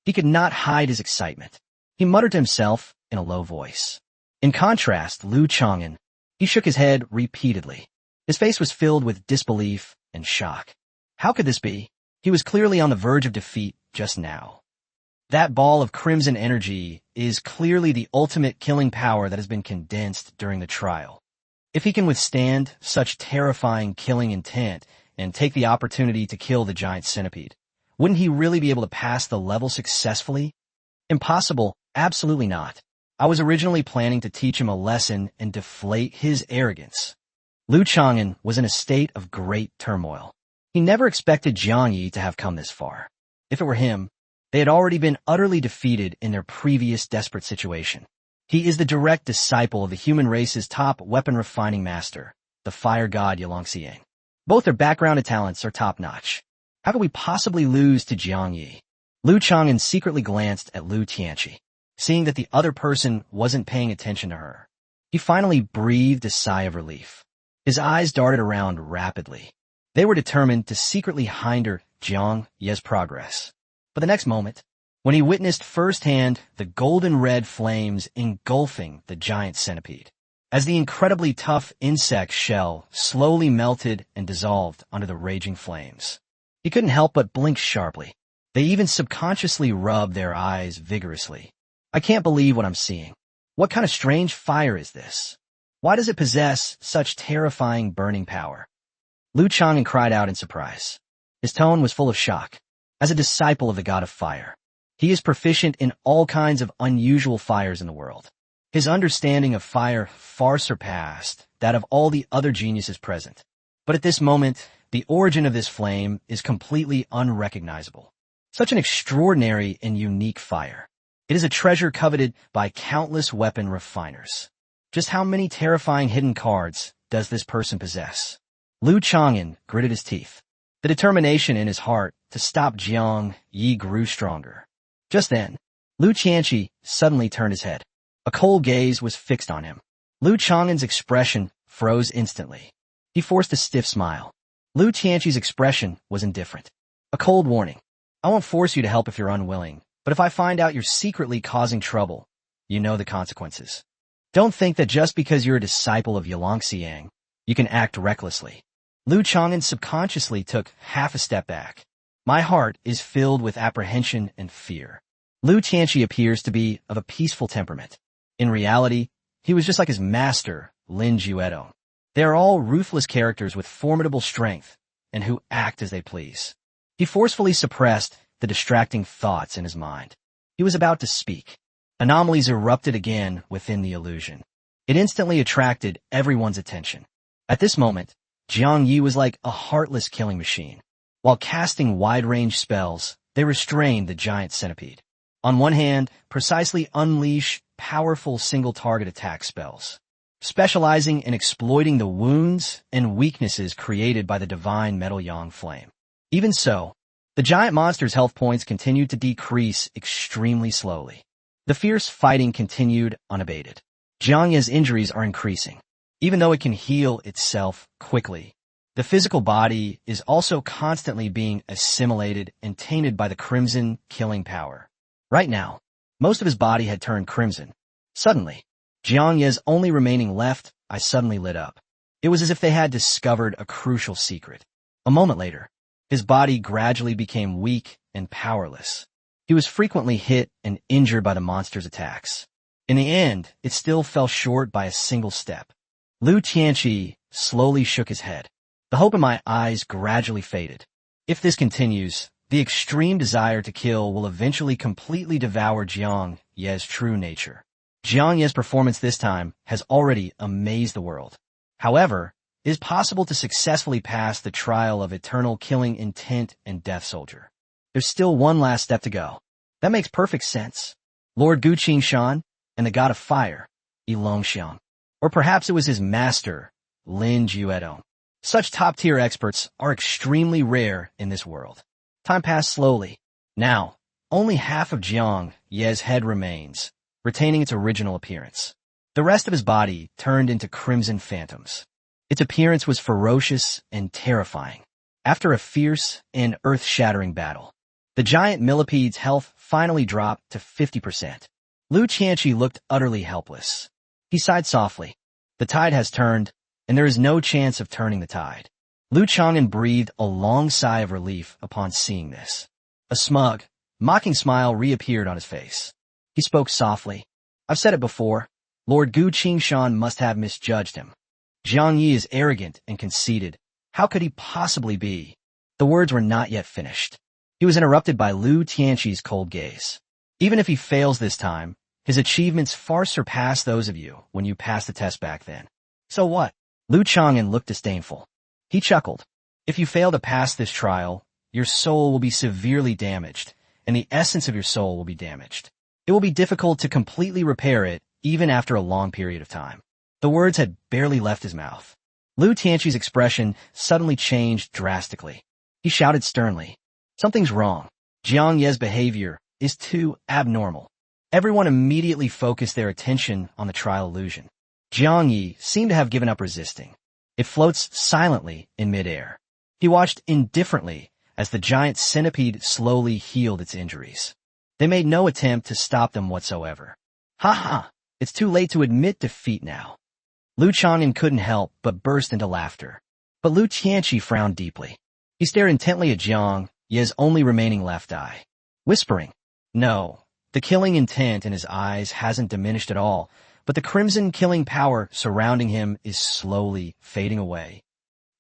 He could not hide his excitement. He muttered to himself in a low voice. In contrast, Lu Chang'an, he shook his head repeatedly. His face was filled with disbelief and shock. How could this be? He was clearly on the verge of defeat just now. That ball of crimson energy is clearly the ultimate killing power that has been condensed during the trial. If he can withstand such terrifying killing intent and take the opportunity to kill the giant centipede, wouldn't he really be able to pass the level successfully? Impossible, absolutely not. I was originally planning to teach him a lesson and deflate his arrogance. Lu Chang'an was in a state of great turmoil. He never expected Jiang Yi to have come this far. If it were him, they had already been utterly defeated in their previous desperate situation. He is the direct disciple of the human race's top weapon-refining master, the fire god Yalongxiang. Both their background and talents are top-notch. How could we possibly lose to Jiang Yi? Lu Chang'an secretly glanced at Lu Tianqi. Seeing that the other person wasn't paying attention to her, he finally breathed a sigh of relief. His eyes darted around rapidly. They were determined to secretly hinder Jiang Yi's progress. But the next moment, when he witnessed firsthand the golden-red flames engulfing the giant centipede, as the incredibly tough insect shell slowly melted and dissolved under the raging flames, he couldn't help but blink sharply. They even subconsciously rubbed their eyes vigorously. I can't believe what I'm seeing. What kind of strange fire is this? Why does it possess such terrifying burning power? Lu Chang'an cried out in surprise. His tone was full of shock. As a disciple of the god of fire, he is proficient in all kinds of unusual fires in the world. His understanding of fire far surpassed that of all the other geniuses present. But at this moment, the origin of this flame is completely unrecognizable. Such an extraordinary and unique fire. It is a treasure coveted by countless weapon refiners. Just how many terrifying hidden cards does this person possess? Lu Chang'an gritted his teeth. The determination in his heart to stop Jiang Yi grew stronger. Just then, Lu Tianqi suddenly turned his head. A cold gaze was fixed on him. Lu Chang'an's expression froze instantly. He forced a stiff smile. Lu Tianqi's expression was indifferent. A cold warning. I won't force you to help if you're unwilling, but if I find out you're secretly causing trouble, you know the consequences. Don't think that just because you're a disciple of Yalongxiang, you can act recklessly. Lu Chang'an subconsciously took half a step back. My heart is filled with apprehension and fear. Lu Tianqi appears to be of a peaceful temperament. In reality, he was just like his master, Lin Juedo. They are all ruthless characters with formidable strength and who act as they please. He forcefully suppressed the distracting thoughts in his mind. He was about to speak. Anomalies erupted again within the illusion. It instantly attracted everyone's attention. At this moment, Jiang Yi was like a heartless killing machine. While casting wide-range spells, they restrained the giant centipede. On one hand, precisely unleash powerful single-target attack spells, specializing in exploiting the wounds and weaknesses created by the divine metal yang flame. Even so, the giant monster's health points continued to decrease extremely slowly. The fierce fighting continued unabated. Jiang Yi's injuries are increasing. Even though it can heal itself quickly, the physical body is also constantly being assimilated and tainted by the crimson killing power. Right now, most of his body had turned crimson. Suddenly, Jiang Yi's only remaining left eye suddenly lit up. It was as if they had discovered a crucial secret. A moment later, his body gradually became weak and powerless. He was frequently hit and injured by the monster's attacks. In the end, it still fell short by a single step. Lu Tianqi slowly shook his head. The hope in my eyes gradually faded. If this continues, the extreme desire to kill will eventually completely devour Jiang Yi's true nature. Jiang Yi's performance this time has already amazed the world. However, it is possible to successfully pass the trial of eternal killing intent and death soldier. There's still one last step to go. That makes perfect sense. Lord Gu Qingshan and the god of fire, Yilongxiang. Or perhaps it was his master, Lin Juedo. Such top-tier experts are extremely rare in this world. Time passed slowly. Now, only half of Jiang Yi's head remains, retaining its original appearance. The rest of his body turned into crimson phantoms. Its appearance was ferocious and terrifying. After a fierce and earth-shattering battle, the giant millipede's health finally dropped to 50%. Lu Tianqi looked utterly helpless. He sighed softly. The tide has turned, and there is no chance of turning the tide. Lu Chang'an breathed a long sigh of relief upon seeing this. A smug, mocking smile reappeared on his face. He spoke softly. I've said it before. Lord Gu Qingshan must have misjudged him. Jiang Yi is arrogant and conceited. How could he possibly be? The words were not yet finished. He was interrupted by Lu Tianqi's cold gaze. Even if he fails this time, His achievements far surpass those of you when you passed the test back then. So what? Lu Chang'an looked disdainful. He chuckled. If you fail to pass this trial, your soul will be severely damaged, and the essence of your soul will be damaged. It will be difficult to completely repair it, even after a long period of time. The words had barely left his mouth. Lu Tianqi's expression suddenly changed drastically. He shouted sternly, "Something's wrong. Jiang Ye's behavior is too abnormal." Everyone immediately focused their attention on the trial illusion. Jiang Yi seemed to have given up resisting. It floats silently in midair. He watched indifferently as the giant centipede slowly healed its injuries. They made no attempt to stop them whatsoever. Ha ha! It's too late to admit defeat now. Lu Chang'an couldn't help but burst into laughter. But Lu Tianqi frowned deeply. He stared intently at Jiang Ye's only remaining left eye, whispering, "No, the killing intent in his eyes hasn't diminished at all, but the crimson killing power surrounding him is slowly fading away.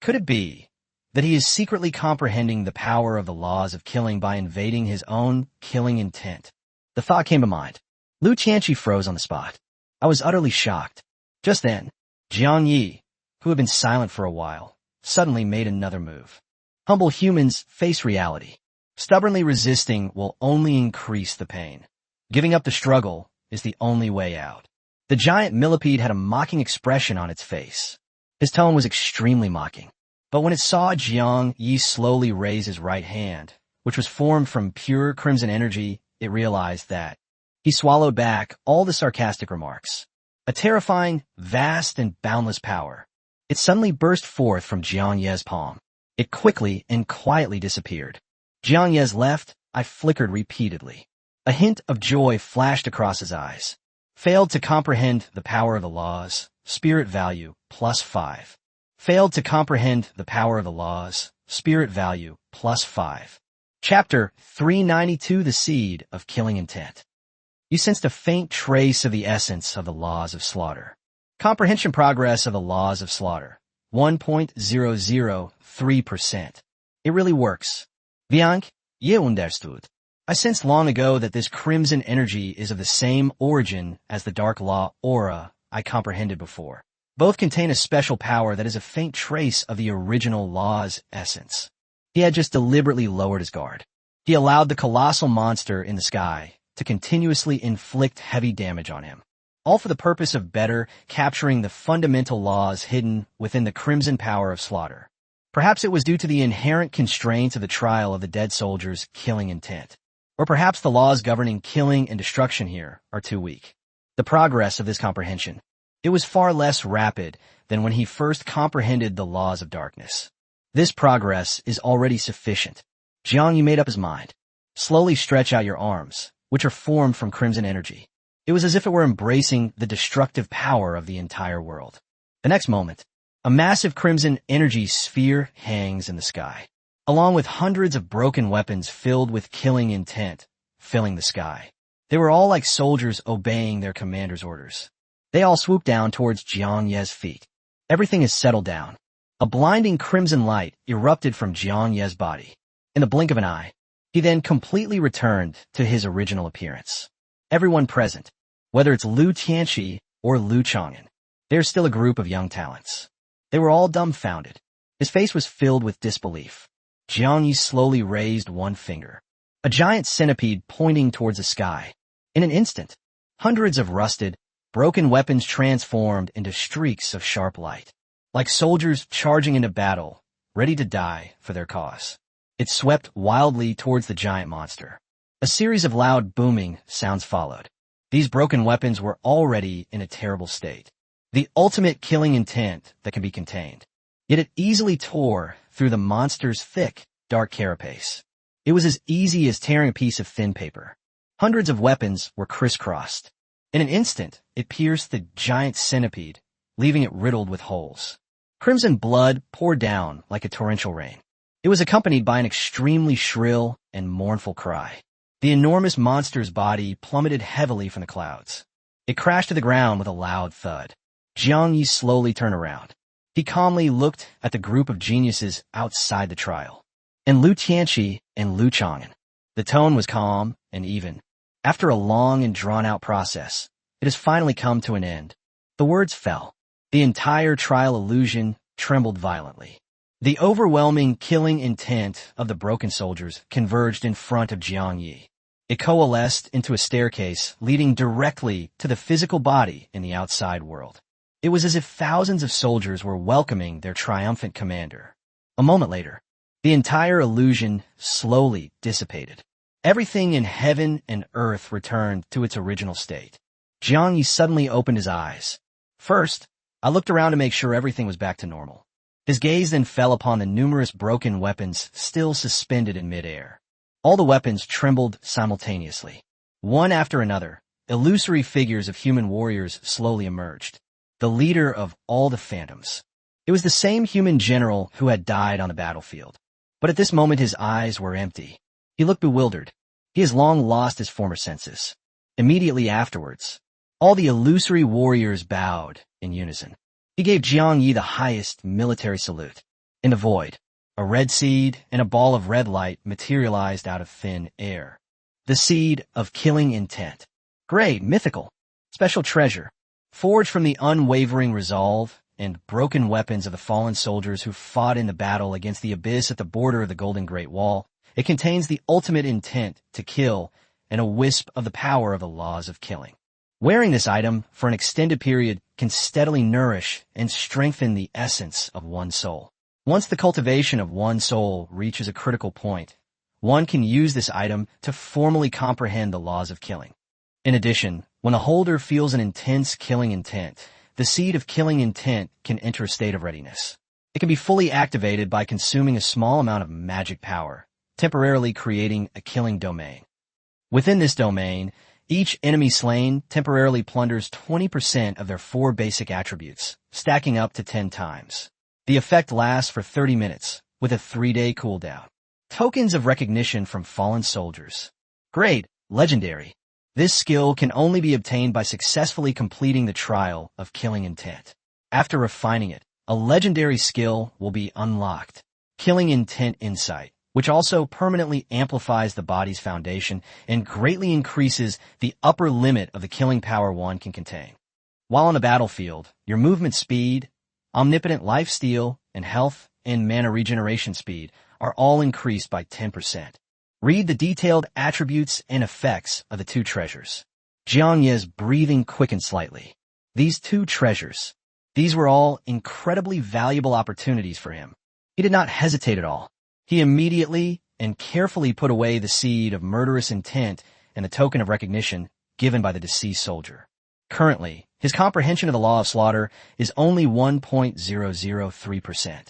Could it be that he is secretly comprehending the power of the laws of killing by invading his own killing intent?" The thought came to mind. Lu Tianqi froze on the spot. I was utterly shocked. Just then, Jiang Yi, who had been silent for a while, suddenly made another move. Humble humans face reality. Stubbornly resisting will only increase the pain. Giving up the struggle is the only way out. The giant millipede had a mocking expression on its face. His tone was extremely mocking. But when it saw Jiang Yi slowly raise his right hand, which was formed from pure crimson energy, it realized that. He swallowed back all the sarcastic remarks. A terrifying, vast, and boundless power. It suddenly burst forth from Jiang Ye's palm. It quickly and quietly disappeared. Jiang Ye's left eye flickered repeatedly. A hint of joy flashed across his eyes. Failed to comprehend the power of the laws, spirit value, +5. Failed to comprehend the power of the laws, spirit value, +5. Chapter 392, The Seed of Killing Intent. You sensed a faint trace of the essence of the laws of slaughter. Comprehension progress of the laws of slaughter, 1.003%. It really works. Viank, je understood. I sensed long ago that this crimson energy is of the same origin as the dark law aura I comprehended before. Both contain a special power that is a faint trace of the original law's essence. He had just deliberately lowered his guard. He allowed the colossal monster in the sky to continuously inflict heavy damage on him, all for the purpose of better capturing the fundamental laws hidden within the crimson power of slaughter. Perhaps it was due to the inherent constraints of the trial of the dead soldier's killing intent. Or perhaps the laws governing killing and destruction here are too weak. The progress of this comprehension, it was far less rapid than when he first comprehended the laws of darkness. This progress is already sufficient. Jiang Yi made up his mind. Slowly stretch out your arms, which are formed from crimson energy. It was as if it were embracing the destructive power of the entire world. The next moment, a massive crimson energy sphere hangs in the sky, along with hundreds of broken weapons filled with killing intent, filling the sky. They were all like soldiers obeying their commander's orders. They all swooped down towards Jiang Ye's feet. Everything is settled down. A blinding crimson light erupted from Jiang Ye's body. In the blink of an eye, he then completely returned to his original appearance. Everyone present, whether it's Lu Tianqi or Lu Chang'an, there's still a group of young talents. They were all dumbfounded. His face was filled with disbelief. Jiang Yi slowly raised one finger. A giant centipede pointing towards the sky. In an instant, hundreds of rusted, broken weapons transformed into streaks of sharp light, like soldiers charging into battle, ready to die for their cause. It swept wildly towards the giant monster. A series of loud booming sounds followed. These broken weapons were already in a terrible state. The ultimate killing intent that can be contained. Yet it easily tore through the monster's thick, dark carapace. It was as easy as tearing a piece of thin paper. Hundreds of weapons were crisscrossed. In an instant, it pierced the giant centipede, leaving it riddled with holes. Crimson blood poured down like a torrential rain. It was accompanied by an extremely shrill and mournful cry. The enormous monster's body plummeted heavily from the clouds. It crashed to the ground with a loud thud. Jiang Yi slowly turned around. He calmly looked at the group of geniuses outside the trial, and Lu Tianqi and Lu Chang'an. The tone was calm and even. After a long and drawn-out process, it has finally come to an end. The words fell. The entire trial illusion trembled violently. The overwhelming killing intent of the broken soldiers converged in front of Jiang Yi. It coalesced into a staircase leading directly to the physical body in the outside world. It was as if thousands of soldiers were welcoming their triumphant commander. A moment later, the entire illusion slowly dissipated. Everything in heaven and earth returned to its original state. Jiang Yi suddenly opened his eyes. First, I looked around to make sure everything was back to normal. His gaze then fell upon the numerous broken weapons still suspended in midair. All the weapons trembled simultaneously. One after another, illusory figures of human warriors slowly emerged. The leader of all the phantoms. It was the same human general who had died on the battlefield. But at this moment his eyes were empty. He looked bewildered. He has long lost his former senses. Immediately afterwards, all the illusory warriors bowed in unison. He gave Jiang Yi the highest military salute. In the void, a red seed and a ball of red light materialized out of thin air. The seed of killing intent. Great, mythical, special treasure. Forged from the unwavering resolve and broken weapons of the fallen soldiers who fought in the battle against the abyss at the border of the Golden Great Wall, it contains the ultimate intent to kill and a wisp of the power of the laws of killing. Wearing this item for an extended period can steadily nourish and strengthen the essence of one's soul. Once the cultivation of one's soul reaches a critical point, one can use this item to formally comprehend the laws of killing. In addition, when the holder feels an intense killing intent, the seed of killing intent can enter a state of readiness. It can be fully activated by consuming a small amount of magic power, temporarily creating a killing domain. Within this domain, each enemy slain temporarily plunders 20% of their 4 basic attributes, stacking up to 10 times. The effect lasts for 30 minutes, with a 3-day cooldown. Tokens of recognition from fallen soldiers. Great, legendary. This skill can only be obtained by successfully completing the trial of killing intent. After refining it, a legendary skill will be unlocked. Killing intent insight, which also permanently amplifies the body's foundation and greatly increases the upper limit of the killing power one can contain. While on the battlefield, your movement speed, omnipotent lifesteal, and health and mana regeneration speed are all increased by 10%. Read the detailed attributes and effects of the 2 treasures. Jiang Yi's breathing quickened slightly. These 2 treasures. These were all incredibly valuable opportunities for him. He did not hesitate at all. He immediately and carefully put away the seed of murderous intent and the token of recognition given by the deceased soldier. Currently, his comprehension of the law of slaughter is only 1.003%.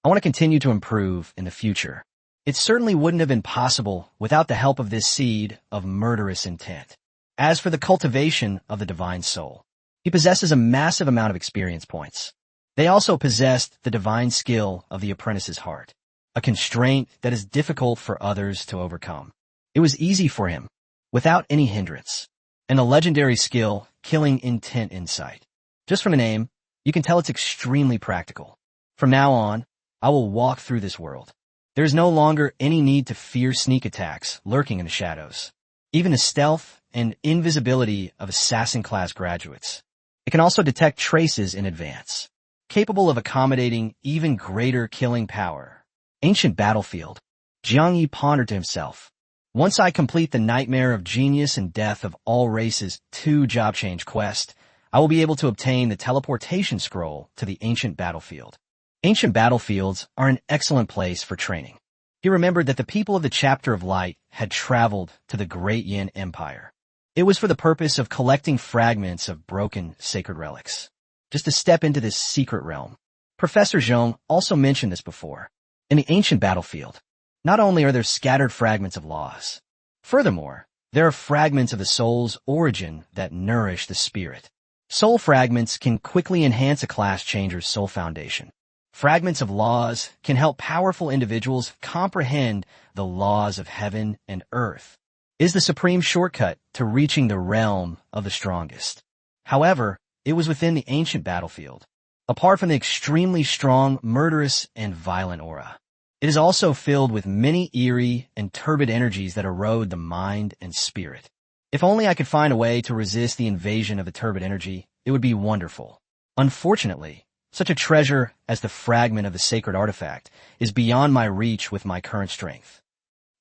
I want to continue to improve in the future. It certainly wouldn't have been possible without the help of this seed of murderous intent. As for the cultivation of the divine soul, he possesses a massive amount of experience points. They also possessed the divine skill of the apprentice's heart. A constraint that is difficult for others to overcome. It was easy for him, without any hindrance. And the legendary skill, killing intent insight. Just from the name, you can tell it's extremely practical. From now on, I will walk through this world. There is no longer any need to fear sneak attacks lurking in the shadows. Even the stealth and invisibility of assassin-class graduates. It can also detect traces in advance, capable of accommodating even greater killing power. Ancient battlefield. Jiang Yi pondered to himself. Once I complete the nightmare of genius and death of all races 2 job change quest, I will be able to obtain the teleportation scroll to the ancient battlefield. Ancient battlefields are an excellent place for training. He remembered that the people of the Chapter of Light had traveled to the Great Yin Empire. It was for the purpose of collecting fragments of broken sacred relics. Just to step into this secret realm. Professor Zhong also mentioned this before. In the ancient battlefield, not only are there scattered fragments of laws, furthermore, there are fragments of the soul's origin that nourish the spirit. Soul fragments can quickly enhance a class changer's soul foundation. Fragments of laws can help powerful individuals comprehend the laws of heaven and earth. It is the supreme shortcut to reaching the realm of the strongest. However, it was within the ancient battlefield. Apart from the extremely strong, murderous, and violent aura, it is also filled with many eerie and turbid energies that erode the mind and spirit. If only I could find a way to resist the invasion of the turbid energy, it would be wonderful. Unfortunately, such a treasure as the fragment of the sacred artifact is beyond my reach with my current strength.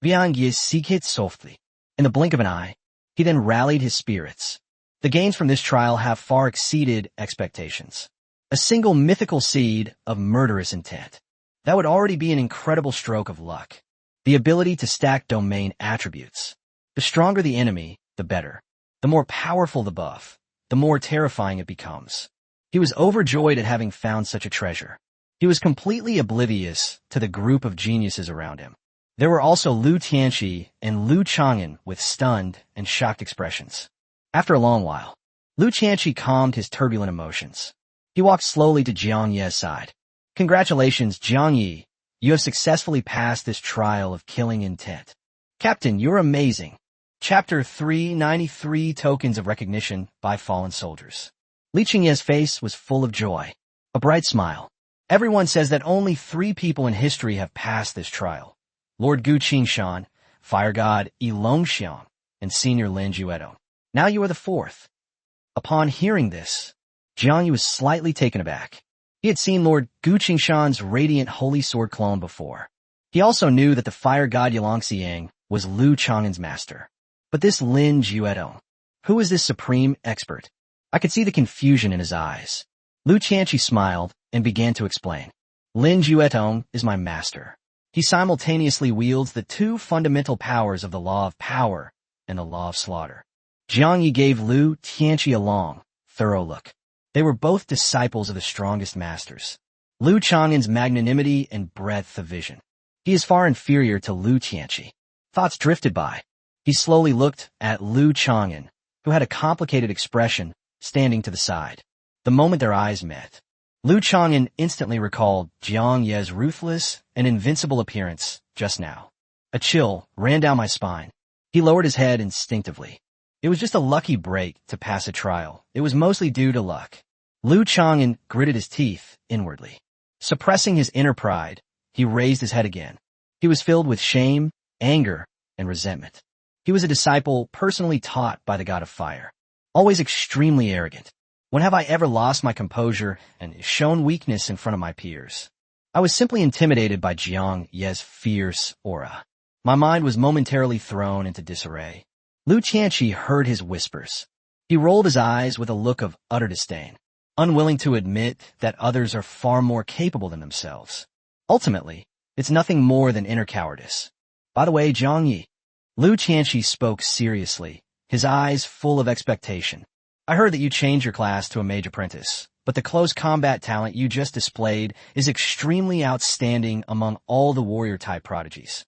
Viang Yi seeked softly. In the blink of an eye, he then rallied his spirits. The gains from this trial have far exceeded expectations. A single mythical seed of murderous intent. That would already be an incredible stroke of luck. The ability to stack domain attributes. The stronger the enemy, the better. The more powerful the buff, the more terrifying it becomes. He was overjoyed at having found such a treasure. He was completely oblivious to the group of geniuses around him. There were also Lu Tianqi and Lu Chang'an with stunned and shocked expressions. After a long while, Lu Tianqi calmed his turbulent emotions. He walked slowly to Jiang Ye's side. Congratulations, Jiang Yi. You have successfully passed this trial of killing intent. Captain, you're amazing. Chapter 393 Tokens of Recognition by Fallen Soldiers. Li Qingye's face was full of joy. A bright smile. Everyone says that only 3 people in history have passed this trial. Lord Gu Qingshan, Fire God Yi Longxiang, and Senior Lin Juedo. Now you are the 4th. Upon hearing this, Jiang Yi was slightly taken aback. He had seen Lord Gu Qingshan's radiant holy sword clone before. He also knew that the fire god Yilongxiang was Lu Chang'an's master. But this Lin Juedo, who is this supreme expert? I could see the confusion in his eyes. Lu Tianqi smiled and began to explain. Lin Juedo is my master. He simultaneously wields the 2 fundamental powers of the law of power and the law of slaughter. Jiang Yi gave Lu Tianqi a long, thorough look. They were both disciples of the strongest masters. Lu Chang'an's magnanimity and breadth of vision. He is far inferior to Lu Tianqi. Thoughts drifted by. He slowly looked at Lu Chang'an, who had a complicated expression, standing to the side. The moment their eyes met, Lu Chang'an instantly recalled Jiang Ye's ruthless and invincible appearance just now. A chill ran down my spine. He lowered his head instinctively. It was just a lucky break to pass a trial. It was mostly due to luck. Lu Chang'an gritted his teeth inwardly. Suppressing his inner pride, he raised his head again. He was filled with shame, anger, and resentment. He was a disciple personally taught by the god of fire. Always extremely arrogant. When have I ever lost my composure and shown weakness in front of my peers? I was simply intimidated by Jiang Ye's fierce aura. My mind was momentarily thrown into disarray. Lu Tianqi heard his whispers. He rolled his eyes with a look of utter disdain, unwilling to admit that others are far more capable than themselves. Ultimately, it's nothing more than inner cowardice. By the way, Jiang Yi, Lu Tianqi spoke seriously, his eyes full of expectation. I heard that you changed your class to a mage apprentice, but the close combat talent you just displayed is extremely outstanding among all the warrior-type prodigies.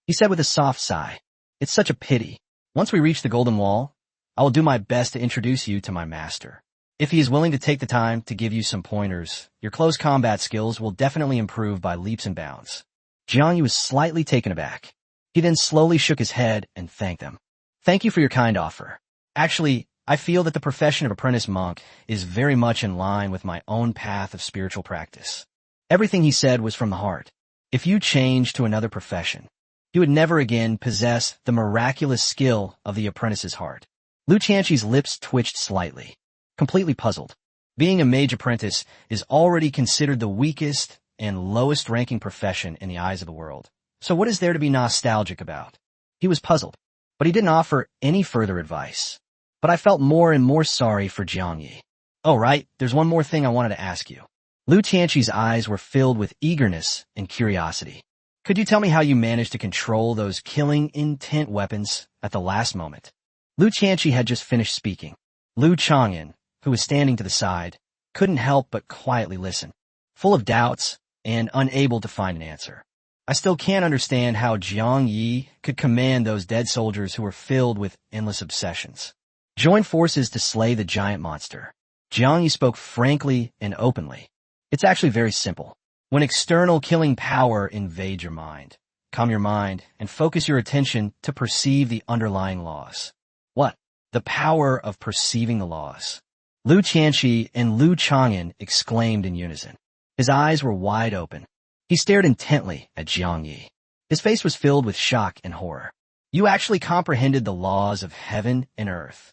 He said with a soft sigh, it's such a pity. Once we reach the Golden Wall, I will do my best to introduce you to my master. If he is willing to take the time to give you some pointers, your close combat skills will definitely improve by leaps and bounds. Jiang Yi was slightly taken aback. He then slowly shook his head and thanked them. Thank you for your kind offer. Actually, I feel that the profession of apprentice monk is very much in line with my own path of spiritual practice. Everything he said was from the heart. If you change to another profession, you would never again possess the miraculous skill of the apprentice's heart. Lu Tianqi's lips twitched slightly, completely puzzled. Being a mage apprentice is already considered the weakest and lowest-ranking profession in the eyes of the world. So what is there to be nostalgic about? He was puzzled, but he didn't offer any further advice. But I felt more and more sorry for Jiang Yi. Oh, right, there's one more thing I wanted to ask you. Lu Tianqi's eyes were filled with eagerness and curiosity. Could you tell me how you managed to control those killing intent weapons at the last moment? Lu Tianqi had just finished speaking. Lu Chang'an, who was standing to the side, couldn't help but quietly listen, full of doubts and unable to find an answer. I still can't understand how Jiang Yi could command those dead soldiers who were filled with endless obsessions. Join forces to slay the giant monster. Jiang Yi spoke frankly and openly. It's actually very simple. When external killing power invades your mind, calm your mind and focus your attention to perceive the underlying laws. What? The power of perceiving the laws. Lu Tianqi and Lu Chang'an exclaimed in unison. His eyes were wide open. He stared intently at Jiang Yi. His face was filled with shock and horror. You actually comprehended the laws of heaven and earth.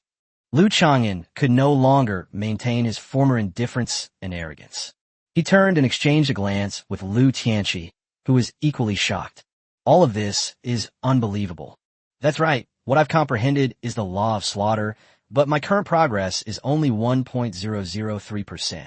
Lu Chang'an could no longer maintain his former indifference and arrogance. He turned and exchanged a glance with Lu Tianqi, who was equally shocked. All of this is unbelievable. That's right, what I've comprehended is the law of slaughter, but my current progress is only 1.003%.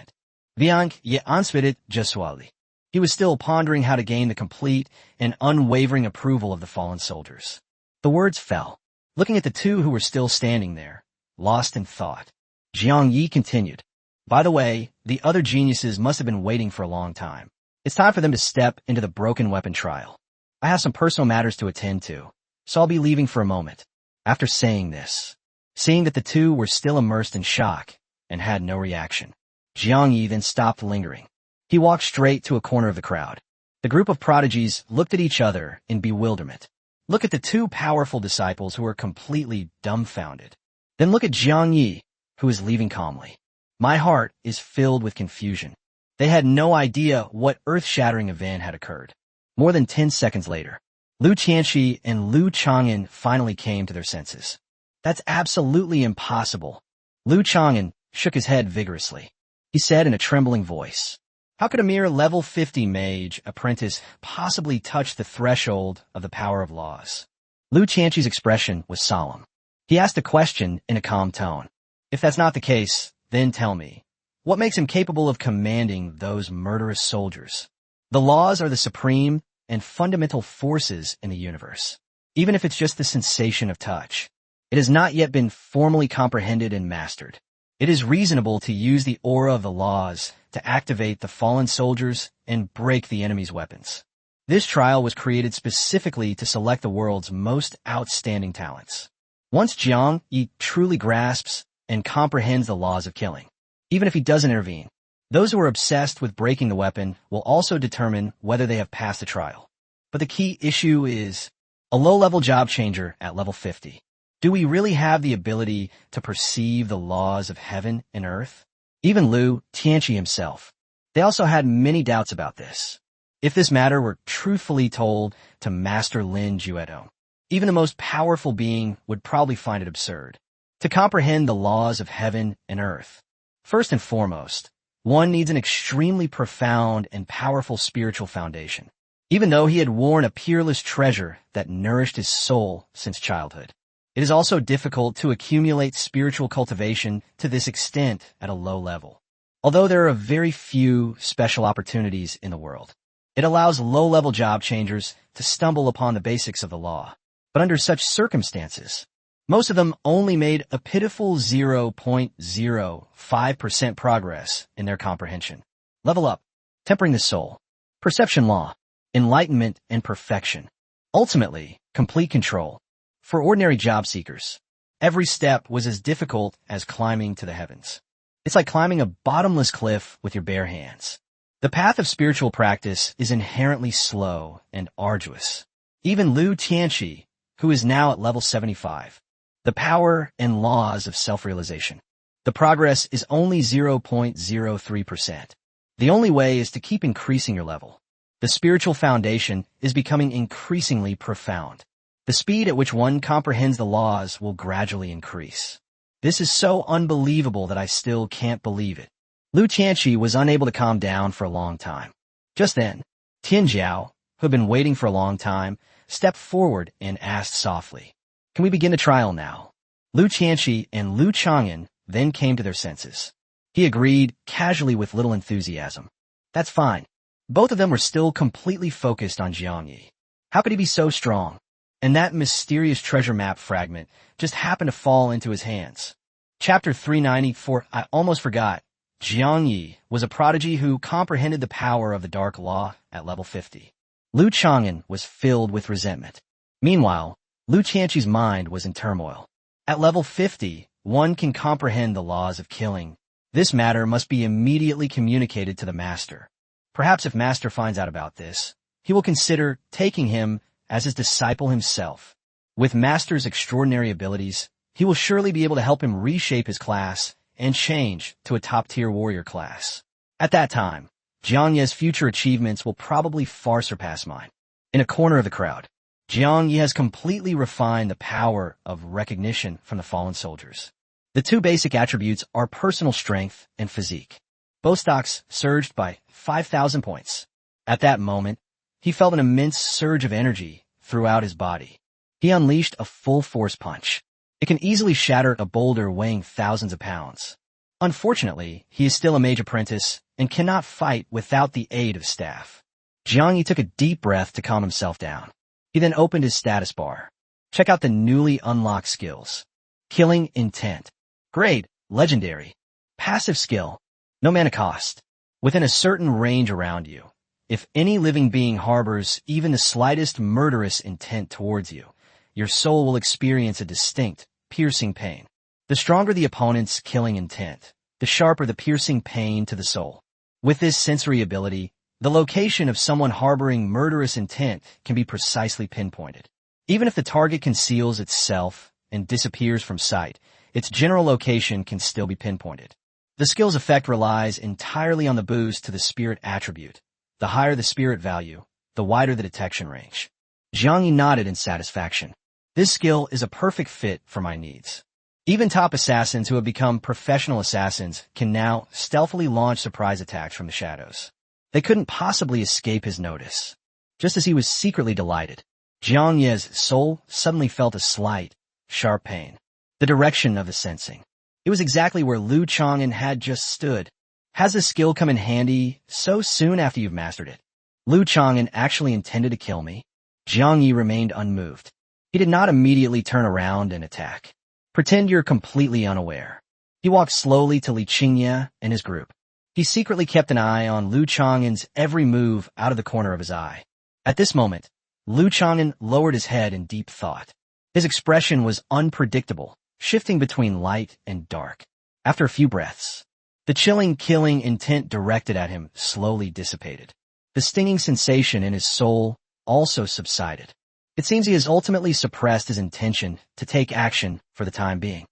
Viank ye answered Jesuali. He was still pondering how to gain the complete and unwavering approval of the fallen soldiers. The words fell, looking at the two who were still standing there, lost in thought. Jiang Yi continued. By the way, the other geniuses must have been waiting for a long time. It's time for them to step into the broken weapon trial. I have some personal matters to attend to, so I'll be leaving for a moment. After saying this, seeing that the two were still immersed in shock and had no reaction, Jiang Yi then stopped lingering. He walked straight to a corner of the crowd. The group of prodigies looked at each other in bewilderment. Look at the two powerful disciples who are completely dumbfounded. Then look at Jiang Yi, who is leaving calmly. My heart is filled with confusion. They had no idea what earth-shattering event had occurred. More than 10 seconds later, Lu Tianqi and Lu Chang'an finally came to their senses. That's absolutely impossible. Lu Chang'an shook his head vigorously. He said in a trembling voice, how could a mere level 50 mage apprentice possibly touch the threshold of the power of laws? Lu Tianqi's expression was solemn. He asked a question in a calm tone. If that's not the case, then tell me, what makes him capable of commanding those murderous soldiers? The laws are the supreme and fundamental forces in the universe. Even if it's just the sensation of touch, it has not yet been formally comprehended and mastered. It is reasonable to use the aura of the laws to activate the fallen soldiers and break the enemy's weapons. This trial was created specifically to select the world's most outstanding talents. Once Jiang Yi truly grasps and comprehends the laws of killing, even if he doesn't intervene, those who are obsessed with breaking the weapon will also determine whether they have passed the trial. But the key issue is a low-level job changer at level 50. Do we really have the ability to perceive the laws of heaven and earth? Even Lu Tianqi himself. They also had many doubts about this. If this matter were truthfully told to Master Lin Juedo, even the most powerful being would probably find it absurd. To comprehend the laws of heaven and earth, first and foremost, one needs an extremely profound and powerful spiritual foundation, even though he had worn a peerless treasure that nourished his soul since childhood. It is also difficult to accumulate spiritual cultivation to this extent at a low level. Although there are very few special opportunities in the world, it allows low-level job changers to stumble upon the basics of the law. But under such circumstances, most of them only made a pitiful 0.05% progress in their comprehension. Level up, tempering the soul, perception law, enlightenment and perfection. Ultimately, complete control. For ordinary job seekers, every step was as difficult as climbing to the heavens. It's like climbing a bottomless cliff with your bare hands. The path of spiritual practice is inherently slow and arduous. Even Lu Tianqi, who is now at level 75, the power and laws of self-realization. The progress is only 0.03%. The only way is to keep increasing your level. The spiritual foundation is becoming increasingly profound. The speed at which one comprehends the laws will gradually increase. This is so unbelievable that I still can't believe it. Lu Tianqi was unable to calm down for a long time. Just then, Tian Jiao, who had been waiting for a long time, stepped forward and asked softly, "Can we begin the trial now?" Lu Tianqi and Lu Chang'an then came to their senses. He agreed casually with little enthusiasm. That's fine. Both of them were still completely focused on Jiang Yi. How could he be so strong? And that mysterious treasure map fragment just happened to fall into his hands. Chapter 394, I almost forgot. Jiang Yi was a prodigy who comprehended the power of the dark law at level 50. Lu Chang'an was filled with resentment. Meanwhile, Lu Tianqi's mind was in turmoil. At level 50, one can comprehend the laws of killing. This matter must be immediately communicated to the master. Perhaps if master finds out about this, he will consider taking him as his disciple himself. With master's extraordinary abilities, he will surely be able to help him reshape his class and change to a top-tier warrior class. At that time, Jiang Ye's future achievements will probably far surpass mine. In a corner of the crowd, Jiang Yi has completely refined the power of recognition from the fallen soldiers. The two basic attributes are personal strength and physique. Both stocks surged by 5,000 points. At that moment, he felt an immense surge of energy throughout his body. He unleashed a full-force punch. It can easily shatter a boulder weighing thousands of pounds. Unfortunately, he is still a mage apprentice and cannot fight without the aid of staff. Jiang Yi took a deep breath to calm himself down. He then opened his status bar. Check out the newly unlocked skills. Killing Intent. Grade, Legendary. Passive skill. No mana cost. Within a certain range around you, if any living being harbors even the slightest murderous intent towards you, your soul will experience a distinct, piercing pain. The stronger the opponent's killing intent, the sharper the piercing pain to the soul. With this sensory ability, the location of someone harboring murderous intent can be precisely pinpointed. Even if the target conceals itself and disappears from sight, its general location can still be pinpointed. The skill's effect relies entirely on the boost to the spirit attribute. The higher the spirit value, the wider the detection range. Jiang Yi nodded in satisfaction. This skill is a perfect fit for my needs. Even top assassins who have become professional assassins can now stealthily launch surprise attacks from the shadows. They couldn't possibly escape his notice. Just as he was secretly delighted, Jiang Yi's soul suddenly felt a slight, sharp pain. The direction of the sensing. It was exactly where Lu Chang'an had just stood. Has this skill come in handy so soon after you've mastered it? Lu Chang'an actually intended to kill me? Jiang Yi remained unmoved. He did not immediately turn around and attack. Pretend you're completely unaware. He walked slowly to Li Qingye and his group. He secretly kept an eye on Lu Chang'an's every move out of the corner of his eye. At this moment, Lu Chang'an lowered his head in deep thought. His expression was unpredictable, shifting between light and dark. After a few breaths, the chilling killing intent directed at him slowly dissipated. The stinging sensation in his soul also subsided. It seems he has ultimately suppressed his intention to take action for the time being.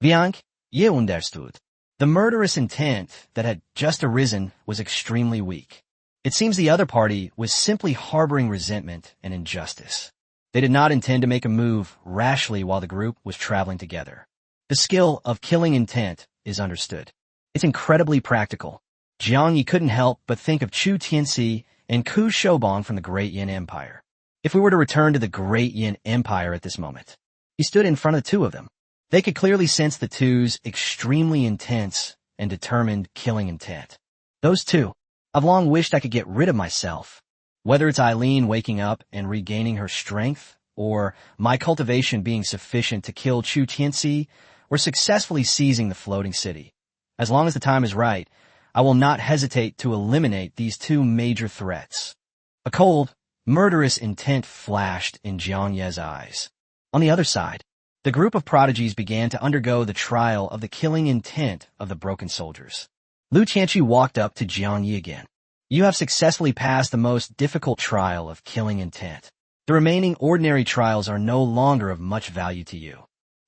Viank, ye understood. The murderous intent that had just arisen was extremely weak. It seems the other party was simply harboring resentment and injustice. They did not intend to make a move rashly while the group was traveling together. The skill of killing intent is understood. It's incredibly practical. Jiang Yi couldn't help but think of Chu Tianxi and Ku Shoubong from the Great Yin Empire. If we were to return to the Great Yin Empire at this moment, he stood in front of the two of them. They could clearly sense the two's extremely intense and determined killing intent. Those two. I've long wished I could get rid of myself. Whether it's Eileen waking up and regaining her strength, or my cultivation being sufficient to kill Chu Tianxi, or successfully seizing the floating city. As long as the time is right, I will not hesitate to eliminate these two major threats. A cold, murderous intent flashed in Jiang Yi's eyes. On the other side, the group of prodigies began to undergo the trial of the killing intent of the broken soldiers. Lu Qianqi walked up to Jiang Yi again. You have successfully passed the most difficult trial of killing intent. The remaining ordinary trials are no longer of much value to you.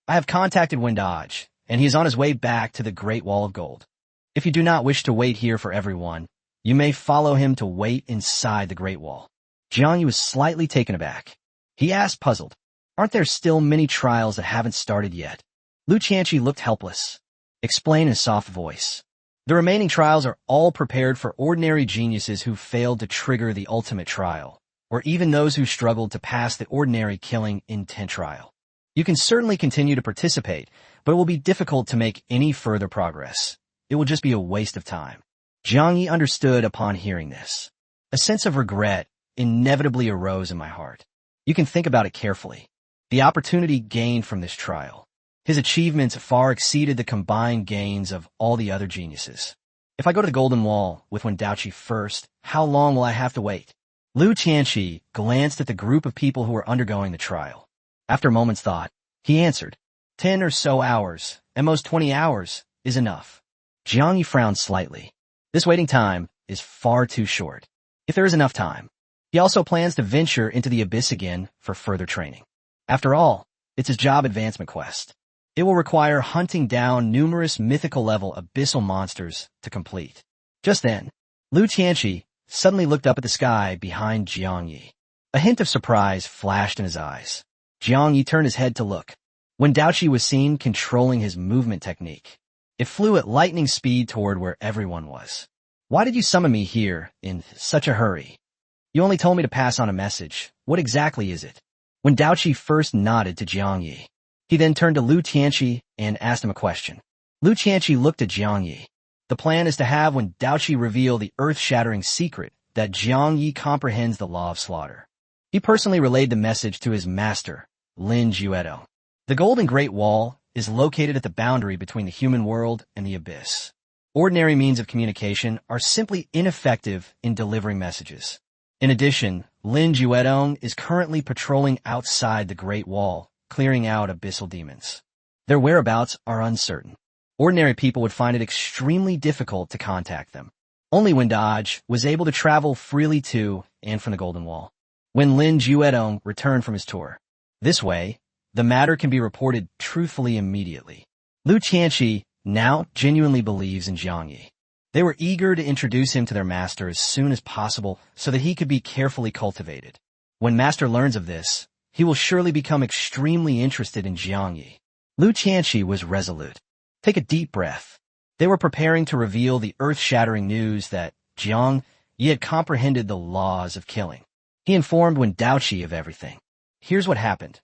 I have contacted Wendaj, and he is on his way back to the Great Wall of Gold. If you do not wish to wait here for everyone, you may follow him to wait inside the Great Wall. Jiang Yi was slightly taken aback. He asked, puzzled, aren't there still many trials that haven't started yet? Lu Qianqi looked helpless. Explain in a soft voice. The remaining trials are all prepared for ordinary geniuses who failed to trigger the ultimate trial, or even those who struggled to pass the ordinary killing intent trial. You can certainly continue to participate, but it will be difficult to make any further progress. It will just be a waste of time. Jiang Yi understood upon hearing this. A sense of regret inevitably arose in my heart. You can think about it carefully. The opportunity gained from this trial. His achievements far exceeded the combined gains of all the other geniuses. If I go to the Golden Wall with Wendaoqi first, how long will I have to wait? Lu Qianqi glanced at the group of people who were undergoing the trial. After a moment's thought, he answered, 10 or so hours, at most 20 hours, is enough. Jiang Yi frowned slightly. This waiting time is far too short. If there is enough time, he also plans to venture into the abyss again for further training. After all, it's his job advancement quest. It will require hunting down numerous mythical-level abyssal monsters to complete. Just then, Lu Qianqi suddenly looked up at the sky behind Jiang Yi. A hint of surprise flashed in his eyes. Jiang Yi turned his head to look. When Daoqi was seen controlling his movement technique, it flew at lightning speed toward where everyone was. Why did you summon me here in such a hurry? You only told me to pass on a message. What exactly is it? When Daoqi first nodded to Jiang Yi, he then turned to Lu Tianqi and asked him a question. Lu Tianqi looked at Jiang Yi. The plan is to have when Daoqi reveal the earth-shattering secret that Jiang Yi comprehends the law of slaughter. He personally relayed the message to his master, Lin Juedo. The Golden Great Wall is located at the boundary between the human world and the abyss. Ordinary means of communication are simply ineffective in delivering messages. In addition, Lin Juedong is currently patrolling outside the Great Wall, clearing out abyssal demons. Their whereabouts are uncertain. Ordinary people would find it extremely difficult to contact them. Only when Dodge was able to travel freely to and from the Golden Wall. When Lin Juedong returned from his tour. This way, the matter can be reported truthfully immediately. Lu Tianqi now genuinely believes in Jiang Yi. They were eager to introduce him to their master as soon as possible so that he could be carefully cultivated. When master learns of this, he will surely become extremely interested in Jiang Yi. Lu Tianqi was resolute. Take a deep breath. They were preparing to reveal the earth-shattering news that Jiang Yi had comprehended the laws of killing. He informed Wen Daoqi of everything. Here's what happened.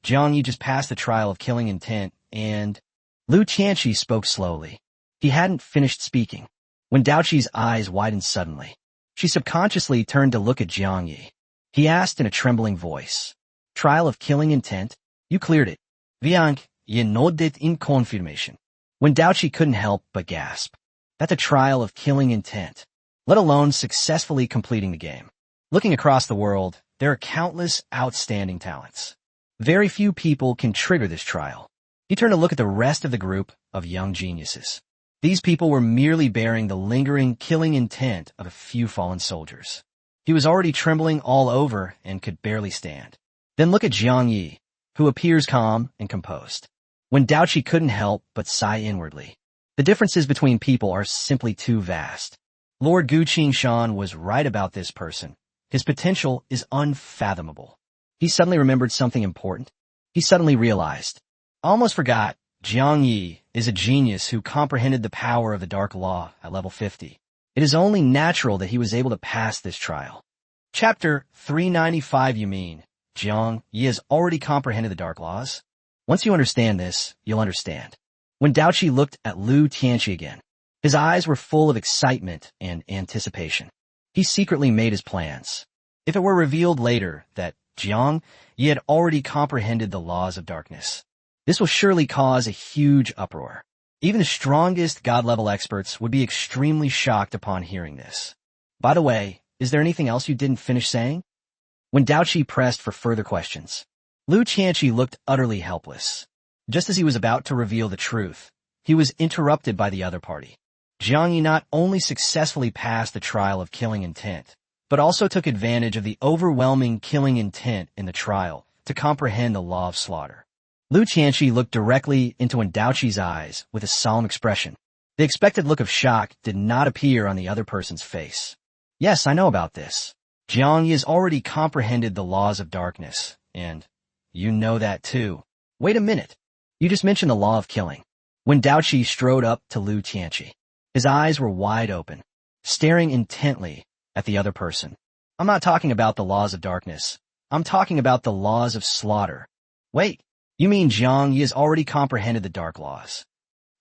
Jiang Yi just passed the trial of killing intent, and Lu Tianqi spoke slowly. He hadn't finished speaking. When Daoqi's eyes widened suddenly, she subconsciously turned to look at Jiang Yi. He asked in a trembling voice, "Trial of killing intent? You cleared it. Viang, you nodded in confirmation." When Daoqi couldn't help but gasp. That's a trial of killing intent, let alone successfully completing the game. Looking across the world, there are countless outstanding talents. Very few people can trigger this trial. He turned to look at the rest of the group of young geniuses. These people were merely bearing the lingering killing intent of a few fallen soldiers. He was already trembling all over and could barely stand. Then look at Jiang Yi, who appears calm and composed. When Daoqi couldn't help but sigh inwardly. The differences between people are simply too vast. Lord Gu Qingshan was right about this person. His potential is unfathomable. He suddenly remembered something important. He suddenly realized. Almost forgot, Jiang Yi is a genius who comprehended the power of the Dark Law at level 50. It is only natural that he was able to pass this trial. Chapter 395. You mean, Jiang Yi has already comprehended the Dark Laws? Once you understand this, you'll understand. When Daoqi looked at Lu Tianqi again, his eyes were full of excitement and anticipation. He secretly made his plans. If it were revealed later that Jiang Yi had already comprehended the laws of darkness, this will surely cause a huge uproar. Even the strongest God-level experts would be extremely shocked upon hearing this. By the way, is there anything else you didn't finish saying? When Daoqi pressed for further questions, Lu Tianqi looked utterly helpless. Just as he was about to reveal the truth, he was interrupted by the other party. Jiang Yi not only successfully passed the trial of killing intent, but also took advantage of the overwhelming killing intent in the trial to comprehend the law of slaughter. Lu Tianqi looked directly into Wen Daoqi's eyes with a solemn expression. The expected look of shock did not appear on the other person's face. Yes, I know about this. Jiang Yi has already comprehended the laws of darkness, and you know that too. Wait a minute. You just mentioned the law of killing. When Daoqi strode up to Lu Tianqi, his eyes were wide open, staring intently at the other person. I'm not talking about the laws of darkness. I'm talking about the laws of slaughter. Wait, you mean Jiang Yi has already comprehended the dark laws?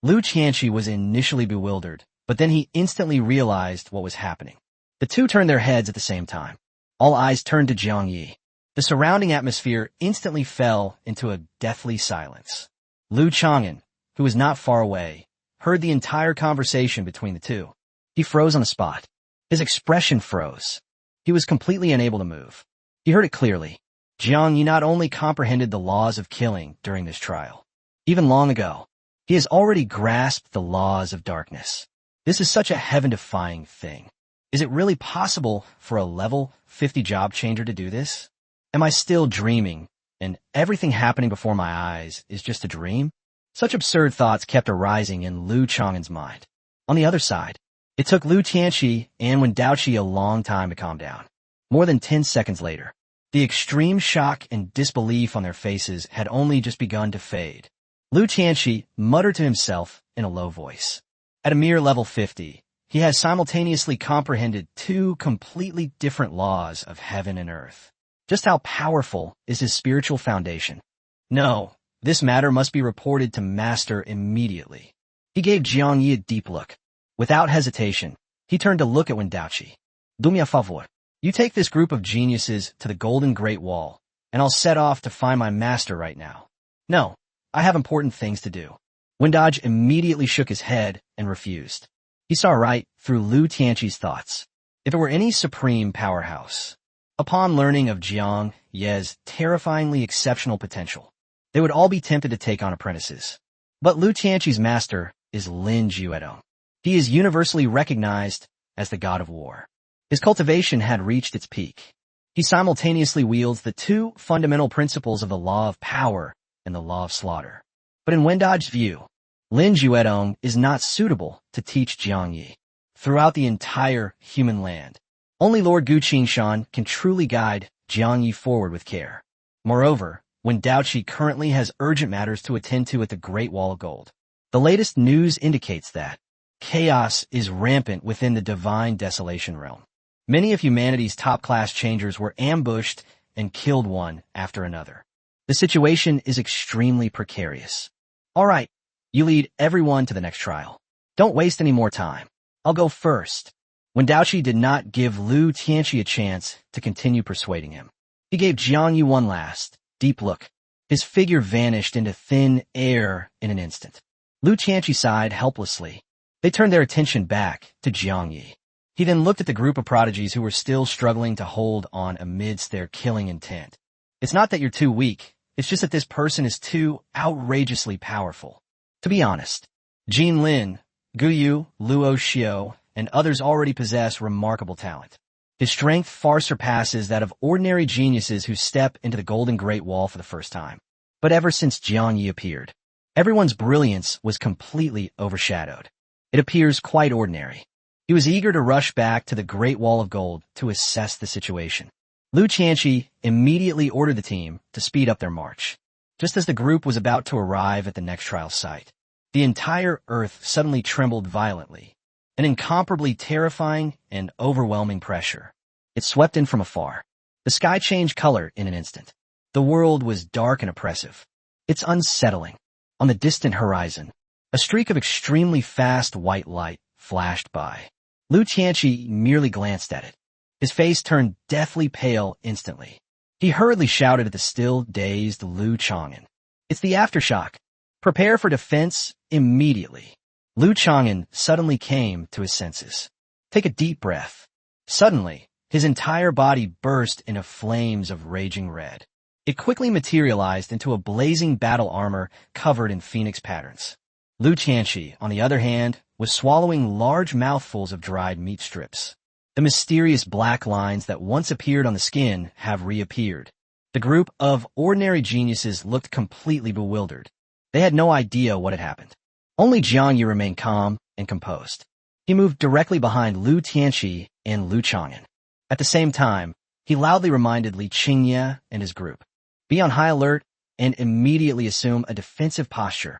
Lu Tianqi was initially bewildered, but then he instantly realized what was happening. The two turned their heads at the same time. All eyes turned to Jiang Yi. The surrounding atmosphere instantly fell into a deathly silence. Lu Chang'an, who was not far away, heard the entire conversation between the two. He froze on the spot. His expression froze. He was completely unable to move. He heard it clearly. Jiang Yi not only comprehended the laws of killing during this trial. Even long ago, he has already grasped the laws of darkness. This is such a heaven-defying thing. Is it really possible for a level 50 job changer to do this? Am I still dreaming, and everything happening before my eyes is just a dream? Such absurd thoughts kept arising in Lu Chang'an's mind. On the other side, it took Lu Tianqi and Wen Daoqi a long time to calm down. More than 10 seconds later, The extreme shock and disbelief on their faces had only just begun to fade. Lu Tianqi muttered to himself in a low voice. At a mere level 50, he has simultaneously comprehended two completely different laws of heaven and earth. Just how powerful is his spiritual foundation? No, this matter must be reported to Master immediately. He gave Jiang Yi a deep look. Without hesitation, he turned to look at Wendaoqi. Do me a favor. You take this group of geniuses to the Golden Great Wall, and I'll set off to find my master right now. No, I have important things to do. Wendaoqi immediately shook his head and refused. He saw right through Lu Tianqi's thoughts. If it were any supreme powerhouse, upon learning of Jiang Ye's terrifyingly exceptional potential, they would all be tempted to take on apprentices. But Lu Tianqi's master is Lin Juedong. He is universally recognized as the god of war. His cultivation had reached its peak. He simultaneously wields the two fundamental principles of the law of power and the law of slaughter. But in Wendaoqi's view, Lin Juedong is not suitable to teach Jiang Yi. Throughout the entire human land, only Lord Gu Qingshan can truly guide Jiang Yi forward with care. Moreover, Wendaoqi currently has urgent matters to attend to at the Great Wall of Gold. The latest news indicates that chaos is rampant within the divine desolation realm. Many of humanity's top-class changers were ambushed and killed one after another. The situation is extremely precarious. All right, you lead everyone to the next trial. Don't waste any more time. I'll go first. Wendaoqi did not give Lu Tianqi a chance to continue persuading him. He gave Jiang Yi one last, deep look. His figure vanished into thin air in an instant. Lu Tianqi sighed helplessly. They turned their attention back to Jiang Yi. He then looked at the group of prodigies who were still struggling to hold on amidst their killing intent. It's not that you're too weak, it's just that this person is too outrageously powerful. To be honest, Jin Lin, Gu Yu, Luo Xiao, and others already possess remarkable talent. His strength far surpasses that of ordinary geniuses who step into the Golden Great Wall for the first time. But ever since Jiang Yi appeared, everyone's brilliance was completely overshadowed. It appears quite ordinary. He was eager to rush back to the Great Wall of Gold to assess the situation. Lu Tianqi immediately ordered the team to speed up their march. Just as the group was about to arrive at the next trial site, the entire earth suddenly trembled violently. An incomparably terrifying and overwhelming pressure. It swept in from afar. The sky changed color in an instant. The world was dark and oppressive. It's unsettling. On the distant horizon, a streak of extremely fast white light flashed by. Lu Tianqi merely glanced at it. His face turned deathly pale instantly. He hurriedly shouted at the still dazed Lu Chang'an. It's the aftershock. Prepare for defense immediately. Lu Chang'an suddenly came to his senses. Take a deep breath. Suddenly, his entire body burst into flames of raging red. It quickly materialized into a blazing battle armor covered in phoenix patterns. Lu Tianqi, on the other hand, was swallowing large mouthfuls of dried meat strips. The mysterious black lines that once appeared on the skin have reappeared. The group of ordinary geniuses looked completely bewildered. They had no idea what had happened. Only Jiang Yi remained calm and composed. He moved directly behind Lu Tianqi and Lu Chang'an. At the same time, he loudly reminded Li Qingye and his group, be on high alert and immediately assume a defensive posture.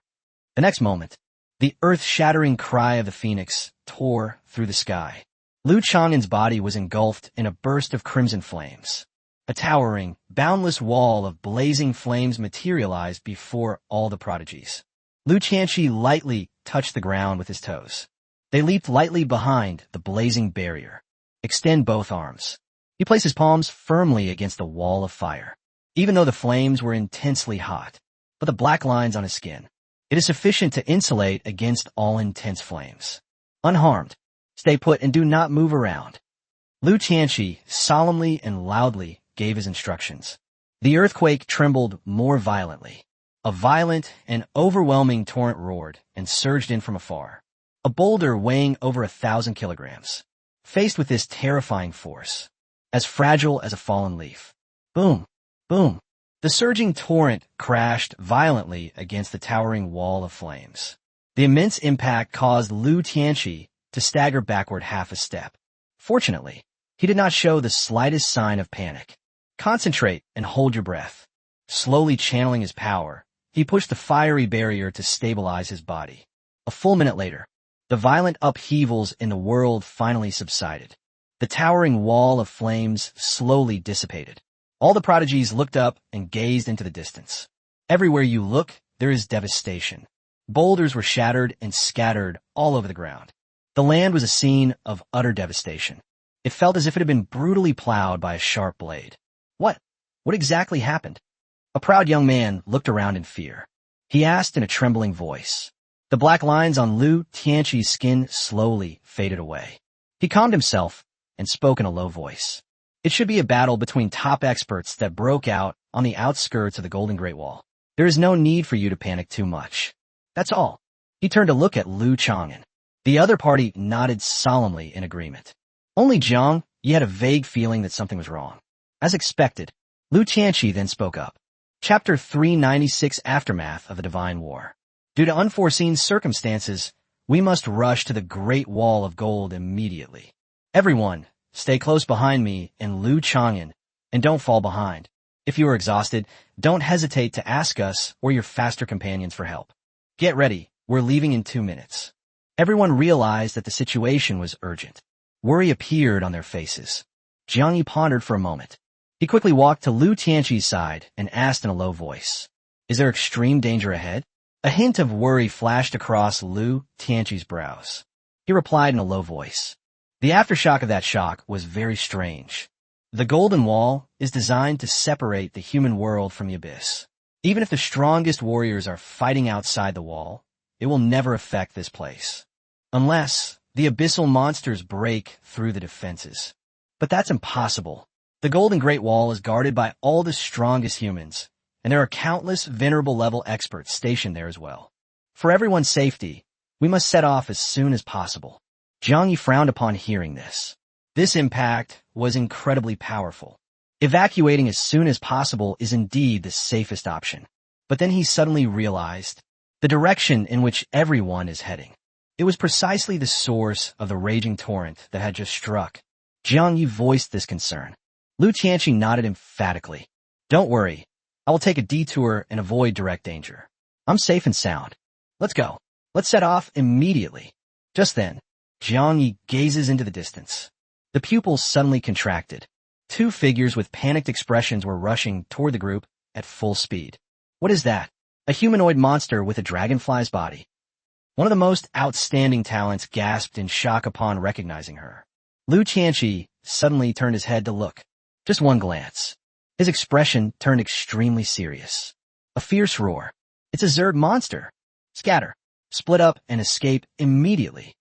The next moment, the earth-shattering cry of the phoenix tore through the sky. Lu Chang'an's body was engulfed in a burst of crimson flames. A towering, boundless wall of blazing flames materialized before all the prodigies. Lu Tianqi lightly touched the ground with his toes. They leaped lightly behind the blazing barrier. Extend both arms. He placed his palms firmly against the wall of fire. Even though the flames were intensely hot, but the black lines on his skin, it is sufficient to insulate against all intense flames. Unharmed, stay put and do not move around. Lu Tianqi solemnly and loudly gave his instructions. The earthquake trembled more violently. A violent and overwhelming torrent roared and surged in from afar. A boulder weighing over 1,000 kilograms. Faced with this terrifying force, as fragile as a fallen leaf. Boom, boom. The surging torrent crashed violently against the towering wall of flames. The immense impact caused Lu Tianqi to stagger backward half a step. Fortunately, he did not show the slightest sign of panic. Concentrate and hold your breath. Slowly channeling his power, he pushed the fiery barrier to stabilize his body. A full minute later, the violent upheavals in the world finally subsided. The towering wall of flames slowly dissipated. All the prodigies looked up and gazed into the distance. Everywhere you look, there is devastation. Boulders were shattered and scattered all over the ground. The land was a scene of utter devastation. It felt as if it had been brutally plowed by a sharp blade. What exactly happened? A proud young man looked around in fear. He asked in a trembling voice. The black lines on Lu Tianqi's skin slowly faded away. He calmed himself and spoke in a low voice. It should be a battle between top experts that broke out on the outskirts of the Golden Great Wall. There is no need for you to panic too much. That's all. He turned to look at Lu Chang'an. The other party nodded solemnly in agreement. Only Jiang Yi had a vague feeling that something was wrong. As expected, Lu Tianqi then spoke up. Chapter 396 Aftermath of the Divine War. Due to unforeseen circumstances, we must rush to the Great Wall of Gold immediately. Everyone, stay close behind me and Lu Chang'an, and don't fall behind. If you are exhausted, don't hesitate to ask us or your faster companions for help. Get ready, we're leaving in 2 minutes. Everyone realized that the situation was urgent. Worry appeared on their faces. Jiang Yi pondered for a moment. He quickly walked to Lu Tianqi's side and asked in a low voice, "Is there extreme danger ahead?" A hint of worry flashed across Lu Tianqi's brows. He replied in a low voice. The aftershock of that shock was very strange. The Golden Wall is designed to separate the human world from the abyss. Even if the strongest warriors are fighting outside the wall, it will never affect this place. Unless the abyssal monsters break through the defenses. But that's impossible. The Golden Great Wall is guarded by all the strongest humans, and there are countless venerable level experts stationed there as well. For everyone's safety, we must set off as soon as possible. Jiang Yi frowned upon hearing this. This impact was incredibly powerful. Evacuating as soon as possible is indeed the safest option. But then he suddenly realized the direction in which everyone is heading. It was precisely the source of the raging torrent that had just struck. Jiang Yi voiced this concern. Lu Tianqi nodded emphatically. Don't worry. I will take a detour and avoid direct danger. I'm safe and sound. Let's go. Let's set off immediately. Just then, Jiang Yi gazes into the distance. The pupils suddenly contracted. 2 figures with panicked expressions were rushing toward the group at full speed. What is that? A humanoid monster with a dragonfly's body. One of the most outstanding talents gasped in shock upon recognizing her. Lu Tianqi suddenly turned his head to look. Just one glance. His expression turned extremely serious. A fierce roar. It's a Zerg monster. Scatter. Split up and escape immediately.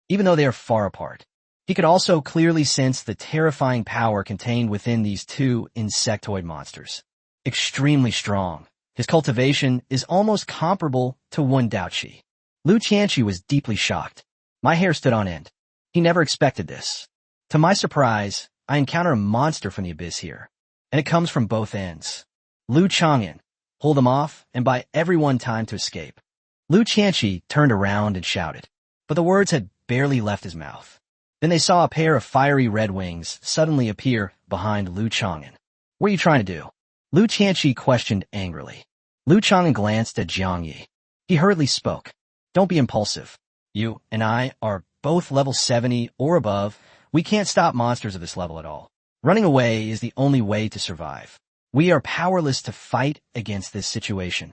Even though they are far apart, he could also clearly sense the terrifying power contained within these 2 insectoid monsters. Extremely strong. His cultivation is almost comparable to Wen Daoqi. Lu Tianqi was deeply shocked. My hair stood on end. He never expected this. To my surprise, I encounter a monster from the abyss here, and it comes from both ends. Lu Chang'an, hold them off and buy everyone time to escape. Lu Tianqi turned around and shouted, but the words had barely left his mouth. Then they saw a pair of fiery red wings suddenly appear behind Lu Chang'an. What are you trying to do? Lu Tianqi questioned angrily. Lu Chang'an glanced at Jiang Yi. He hurriedly spoke. Don't be impulsive. You and I are both level 70 or above. We can't stop monsters of this level at all. Running away is the only way to survive. We are powerless to fight against this situation.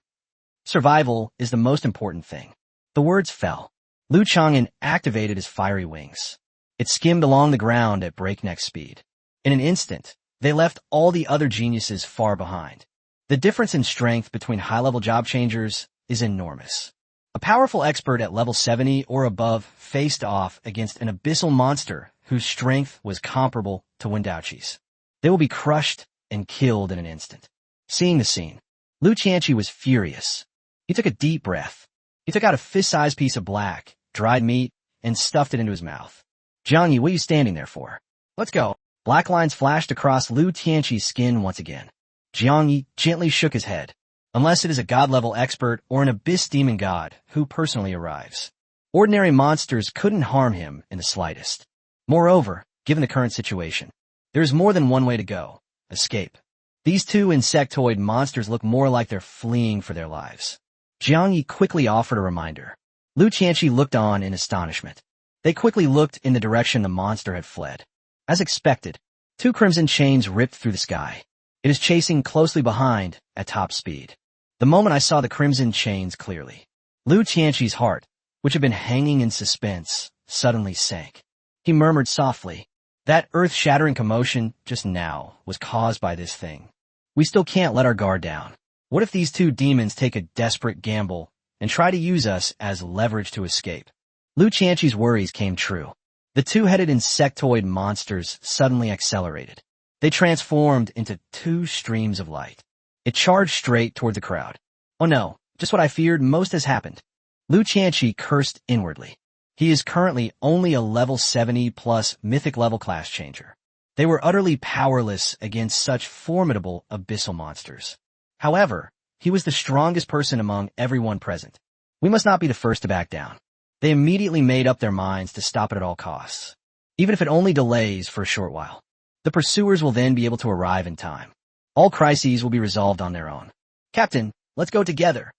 Survival is the most important thing. The words fell. Lu Chang'an activated his fiery wings. It skimmed along the ground at breakneck speed. In an instant, they left all the other geniuses far behind. The difference in strength between high-level job changers is enormous. A powerful expert at level 70 or above faced off against an abyssal monster whose strength was comparable to Wen Daoqi's. They will be crushed and killed in an instant. Seeing the scene, Lu Tianqi was furious. He took a deep breath. He took out a fist-sized piece of black, dried meat, and stuffed it into his mouth. Jiang Yi, what are you standing there for? Let's go. Black lines flashed across Lu Tianqi's skin once again. Jiang Yi gently shook his head. Unless it is a god-level expert or an abyss demon god who personally arrives. Ordinary monsters couldn't harm him in the slightest. Moreover, given the current situation, there is more than one way to go. escape. These two insectoid monsters look more like they're fleeing for their lives. Jiang Yi quickly offered a reminder. Lu Qianqi looked on in astonishment. They quickly looked in the direction the monster had fled. As expected, two crimson chains ripped through the sky. It is chasing closely behind at top speed. The moment I saw the crimson chains clearly, Lu Qianqi's heart, which had been hanging in suspense, suddenly sank. He murmured softly, "That earth-shattering commotion just now was caused by this thing. We still can't let our guard down. What if these two demons take a desperate gamble and try to use us as leverage to escape?" Lu Qianqi's worries came true. The two-headed insectoid monsters suddenly accelerated. They transformed into two streams of light. It charged straight toward the crowd. Oh no, just what I feared most has happened. Lu Qianqi cursed inwardly. He is currently only a level 70 plus mythic level class changer. They were utterly powerless against such formidable abyssal monsters. However, he was the strongest person among everyone present. We must not be the first to back down. They immediately made up their minds to stop it at all costs, even if it only delays for a short while. The pursuers will then be able to arrive in time. All crises will be resolved on their own. "Captain, let's go together."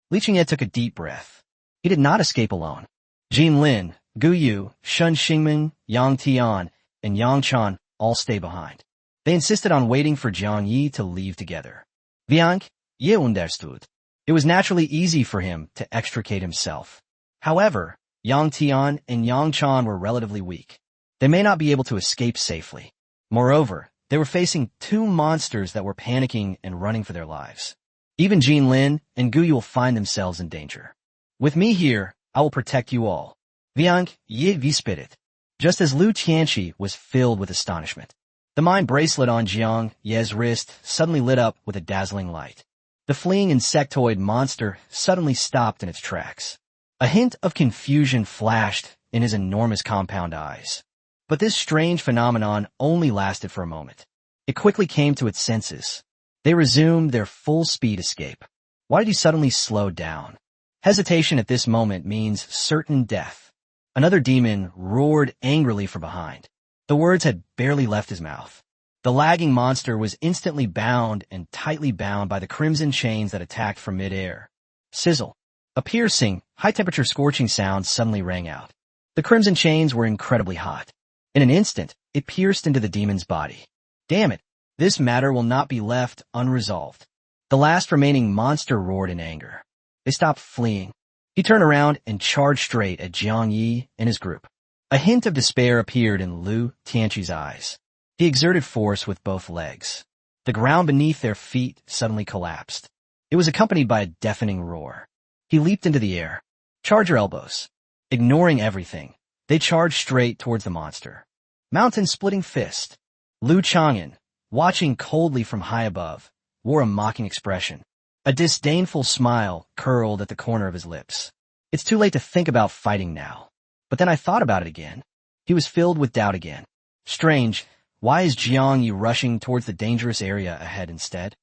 Li Qingye took a deep breath. He did not escape alone. Jin Lin, Gu Yu, Shun Xingmen, Yang Tian, and Yang Chan all stay behind. They insisted on waiting for Jiang Yi to leave together. Viank, ye understood. It was naturally easy for him to extricate himself. However, Yang Tian and Yang Chan were relatively weak. They may not be able to escape safely. Moreover, they were facing two monsters that were panicking and running for their lives. Even Jin Lin and Gu Yu will find themselves in danger. With me here, I will protect you all. Viank, ye vi spirit. Just as Lu Qianqi was filled with astonishment, the mind bracelet on Jiang Ye's wrist suddenly lit up with a dazzling light. The fleeing insectoid monster suddenly stopped in its tracks. A hint of confusion flashed in his enormous compound eyes. But this strange phenomenon only lasted for a moment. It quickly came to its senses. They resumed their full-speed escape. Why did you suddenly slow down? Hesitation at this moment means certain death. Another demon roared angrily from behind. The words had barely left his mouth. The lagging monster was instantly bound and tightly bound by the crimson chains that attacked from mid-air. Sizzle. A piercing, high-temperature scorching sound suddenly rang out. The crimson chains were incredibly hot. In an instant, it pierced into the demon's body. Damn it, this matter will not be left unresolved. The last remaining monster roared in anger. They stopped fleeing. He turned around and charged straight at Jiang Yi and his group. A hint of despair appeared in Lu Qianqi's eyes. He exerted force with both legs. The ground beneath their feet suddenly collapsed. It was accompanied by a deafening roar. He leaped into the air. Charge your elbows. Ignoring everything, they charged straight towards the monster. Mountain-splitting fist. Lu Chang'an, watching coldly from high above, wore a mocking expression. A disdainful smile curled at the corner of his lips. It's too late to think about fighting now. But then I thought about it again. He was filled with doubt again. Strange, why is Jiang Yi rushing towards the dangerous area ahead instead?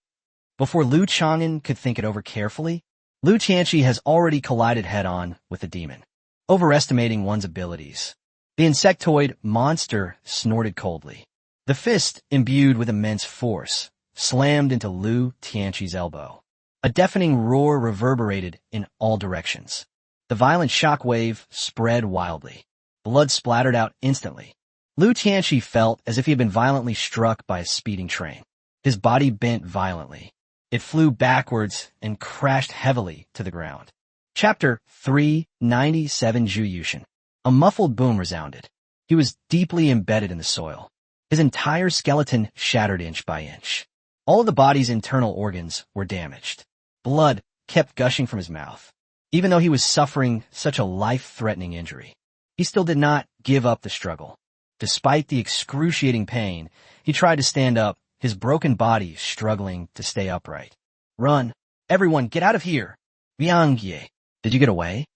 Before Lu Chang'an could think it over carefully, Lu Qianqi has already collided head-on with the demon, overestimating one's abilities. The insectoid monster snorted coldly. The fist, imbued with immense force, slammed into Lu Qianqi's elbow. A deafening roar reverberated in all directions. The violent shockwave spread wildly. Blood splattered out instantly. Lu Qianqi felt as if he had been violently struck by a speeding train. His body bent violently. It flew backwards and crashed heavily to the ground. Chapter 397 Juyushin. A muffled boom resounded. He was deeply embedded in the soil. His entire skeleton shattered inch by inch. All of the body's internal organs were damaged. Blood kept gushing from his mouth. Even though he was suffering such a life-threatening injury, he still did not give up the struggle. Despite the excruciating pain, he tried to stand up, his broken body struggling to stay upright. Run! Everyone, get out of here! Viangye! Did you get away?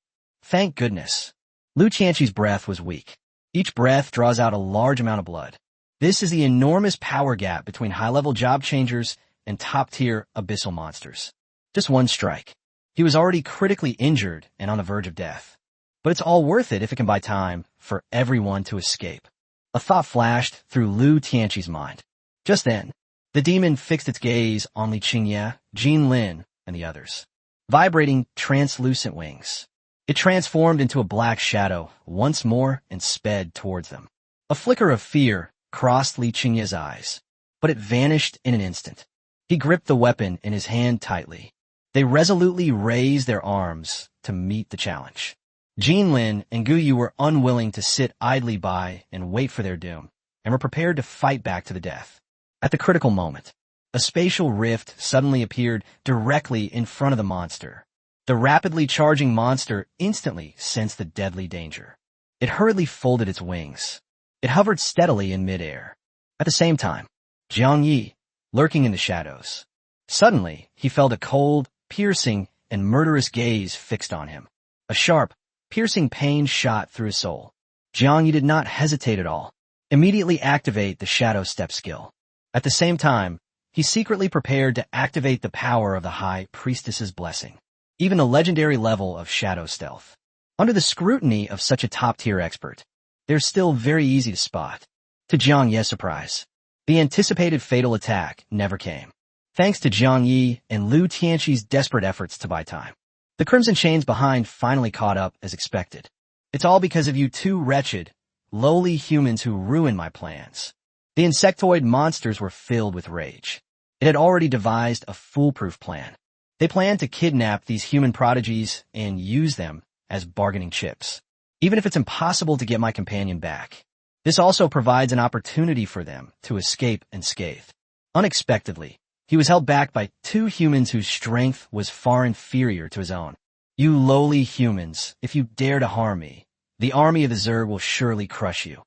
Thank goodness. Lu Qianqi's breath was weak. Each breath draws out a large amount of blood. This is the enormous power gap between high-level job changers and top-tier abyssal monsters. Just one strike. He was already critically injured and on the verge of death. But it's all worth it if it can buy time for everyone to escape. A thought flashed through Lu Qianqi's mind. Just then, The demon fixed its gaze on Li Qingye, Jin Lin, and the others. Vibrating, translucent wings. It transformed into a black shadow once more and sped towards them. A flicker of fear crossed Li Qingye's eyes, but it vanished in an instant. He gripped the weapon in his hand tightly. They resolutely raised their arms to meet the challenge. Jin Lin and Gu Yu were unwilling to sit idly by and wait for their doom, and were prepared to fight back to the death. At the critical moment, a spatial rift suddenly appeared directly in front of the monster. The rapidly charging monster instantly sensed the deadly danger. It hurriedly folded its wings. It hovered steadily in midair. At the same time, Jiang Yi, lurking in the shadows. Suddenly, he felt a cold, piercing, and murderous gaze fixed on him. A sharp, piercing pain shot through his soul. Jiang Yi did not hesitate at all. Immediately activate the shadow step skill. At the same time, he secretly prepared to activate the power of the High Priestess's blessing, even a legendary level of shadow stealth. Under the scrutiny of such a top-tier expert, they're still very easy to spot. To Jiang Yi's surprise, the anticipated fatal attack never came. Thanks to Jiang Yi and Liu Tianqi's desperate efforts to buy time, the crimson chains behind finally caught up as expected. It's all because of you two wretched, lowly humans who ruined my plans. The insectoid monsters were filled with rage. It had already devised a foolproof plan. They planned to kidnap these human prodigies and use them as bargaining chips, even if it's impossible to get my companion back. This also provides an opportunity for them to escape unscathed. Unexpectedly, he was held back by two humans whose strength was far inferior to his own. You lowly humans, if you dare to harm me, the army of the Zerg will surely crush you.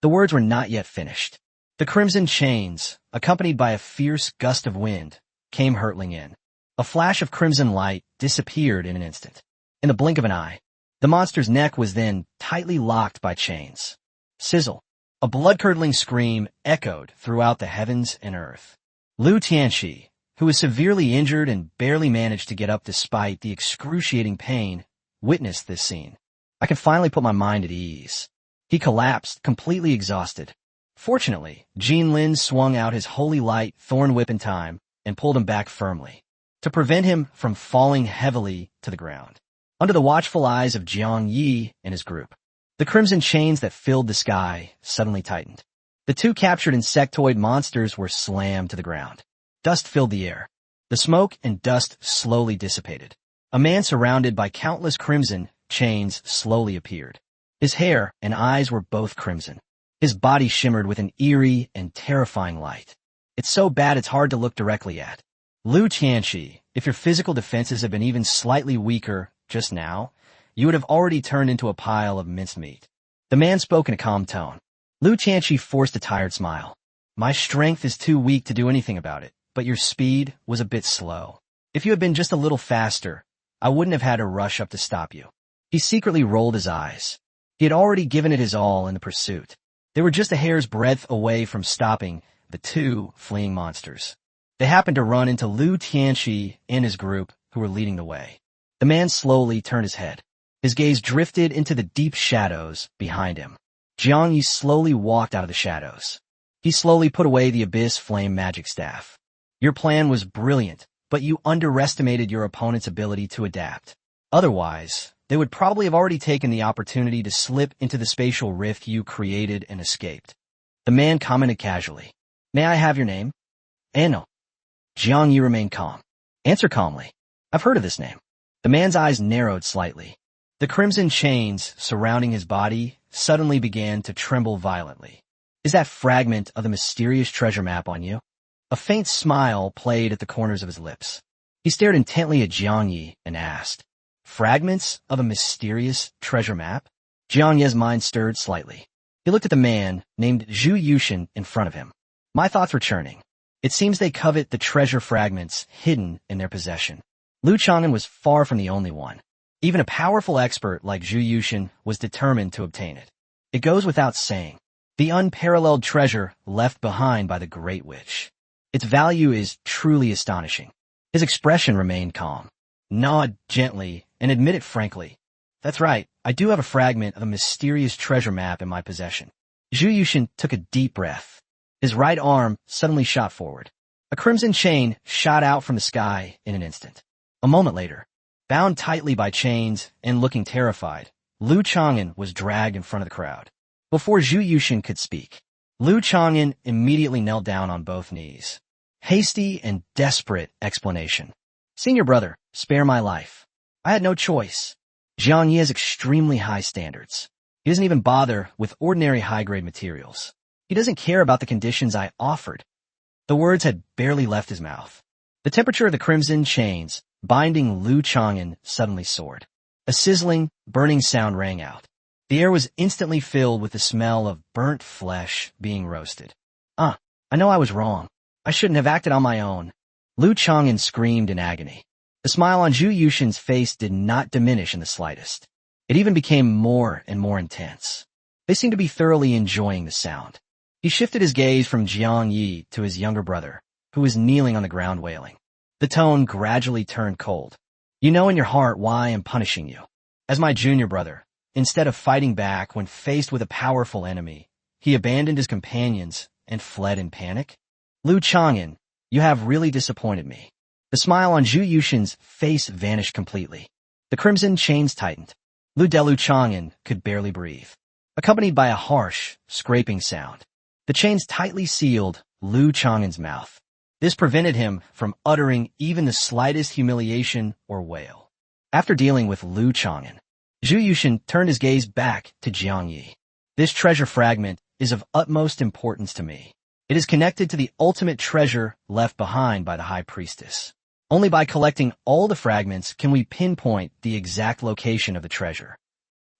The words were not yet finished. The crimson chains, accompanied by a fierce gust of wind, came hurtling in. A flash of crimson light disappeared in an instant. In the blink of an eye, the monster's neck was then tightly locked by chains. Sizzle. A blood-curdling scream echoed throughout the heavens and earth. Liu Tianqi, who was severely injured and barely managed to get up despite the excruciating pain, witnessed this scene. I can finally put my mind at ease. He collapsed, completely exhausted. Fortunately, Jin Lin swung out his holy light thorn whip in time and pulled him back firmly, to prevent him from falling heavily to the ground. Under the watchful eyes of Jiang Yi and his group, the crimson chains that filled the sky suddenly tightened. The two captured insectoid monsters were slammed to the ground. Dust filled the air. The smoke and dust slowly dissipated. A man surrounded by countless crimson chains slowly appeared. His hair and eyes were both crimson. His body shimmered with an eerie and terrifying light. It's so bad it's hard to look directly at. Liu Tianqi, if your physical defenses had been even slightly weaker just now, you would have already turned into a pile of minced meat. The man spoke in a calm tone. Liu Tianqi forced a tired smile. My strength is too weak to do anything about it, but your speed was a bit slow. If you had been just a little faster, I wouldn't have had to rush up to stop you. He secretly rolled his eyes. He had already given it his all in the pursuit. They were just a hair's breadth away from stopping the two fleeing monsters. They happened to run into Liu Tianqi and his group, who were leading the way. The man slowly turned his head. His gaze drifted into the deep shadows behind him. Jiang Yi slowly walked out of the shadows. He slowly put away the Abyss Flame magic staff. Your plan was brilliant, but you underestimated your opponent's ability to adapt. Otherwise, they would probably have already taken the opportunity to slip into the spatial rift you created and escaped. The man commented casually. May I have your name? No. Jiang Yi remained calm. Answer calmly. I've heard of this name. The man's eyes narrowed slightly. The crimson chains surrounding his body suddenly began to tremble violently. Is that fragment of the mysterious treasure map on you? A faint smile played at the corners of his lips. He stared intently at Jiang Yi and asked, Fragments of a mysterious treasure map? Jiang Yi's mind stirred slightly. He looked at the man named Zhu Yushin in front of him. My thoughts were churning. It seems they covet the treasure fragments hidden in their possession. Liu Chang'an was far from the only one. Even a powerful expert like Zhu Yushin was determined to obtain it. It goes without saying. The unparalleled treasure left behind by the Great Witch. Its value is truly astonishing. His expression remained calm. Nod gently and admit it frankly. That's right, I do have a fragment of a mysterious treasure map in my possession. Zhu Yushin took a deep breath. His right arm suddenly shot forward. A crimson chain shot out from the sky in an instant. A moment later, bound tightly by chains and looking terrified, Lu Chang'an was dragged in front of the crowd. Before Zhu Yushin could speak, Lu Chang'an immediately knelt down on both knees. Hasty and desperate explanation. Senior brother, spare my life. I had no choice. Jiang Yi has extremely high standards. He doesn't even bother with ordinary high-grade materials. He doesn't care about the conditions I offered. The words had barely left his mouth. The temperature of the crimson chains binding Lu Chang'an suddenly soared. A sizzling, burning sound rang out. The air was instantly filled with the smell of burnt flesh being roasted. I know I was wrong. I shouldn't have acted on my own. Lu Chang'an screamed in agony. The smile on Zhu Yushin's face did not diminish in the slightest. It even became more and more intense. They seemed to be thoroughly enjoying the sound. He shifted his gaze from Jiang Yi to his younger brother, who was kneeling on the ground wailing. The tone gradually turned cold. You know in your heart why I am punishing you. As my junior brother, instead of fighting back when faced with a powerful enemy, he abandoned his companions and fled in panic? Lu Chang'an, you have really disappointed me. The smile on Zhu Yushin's face vanished completely. The crimson chains tightened. Lu Chang'an could barely breathe, accompanied by a harsh, scraping sound. The chains tightly sealed Lu Chang'an's mouth. This prevented him from uttering even the slightest humiliation or wail. After dealing with Lu Chang'an, Zhu Yushin turned his gaze back to Jiang Yi. This treasure fragment is of utmost importance to me. It is connected to the ultimate treasure left behind by the High Priestess. Only by collecting all the fragments can we pinpoint the exact location of the treasure.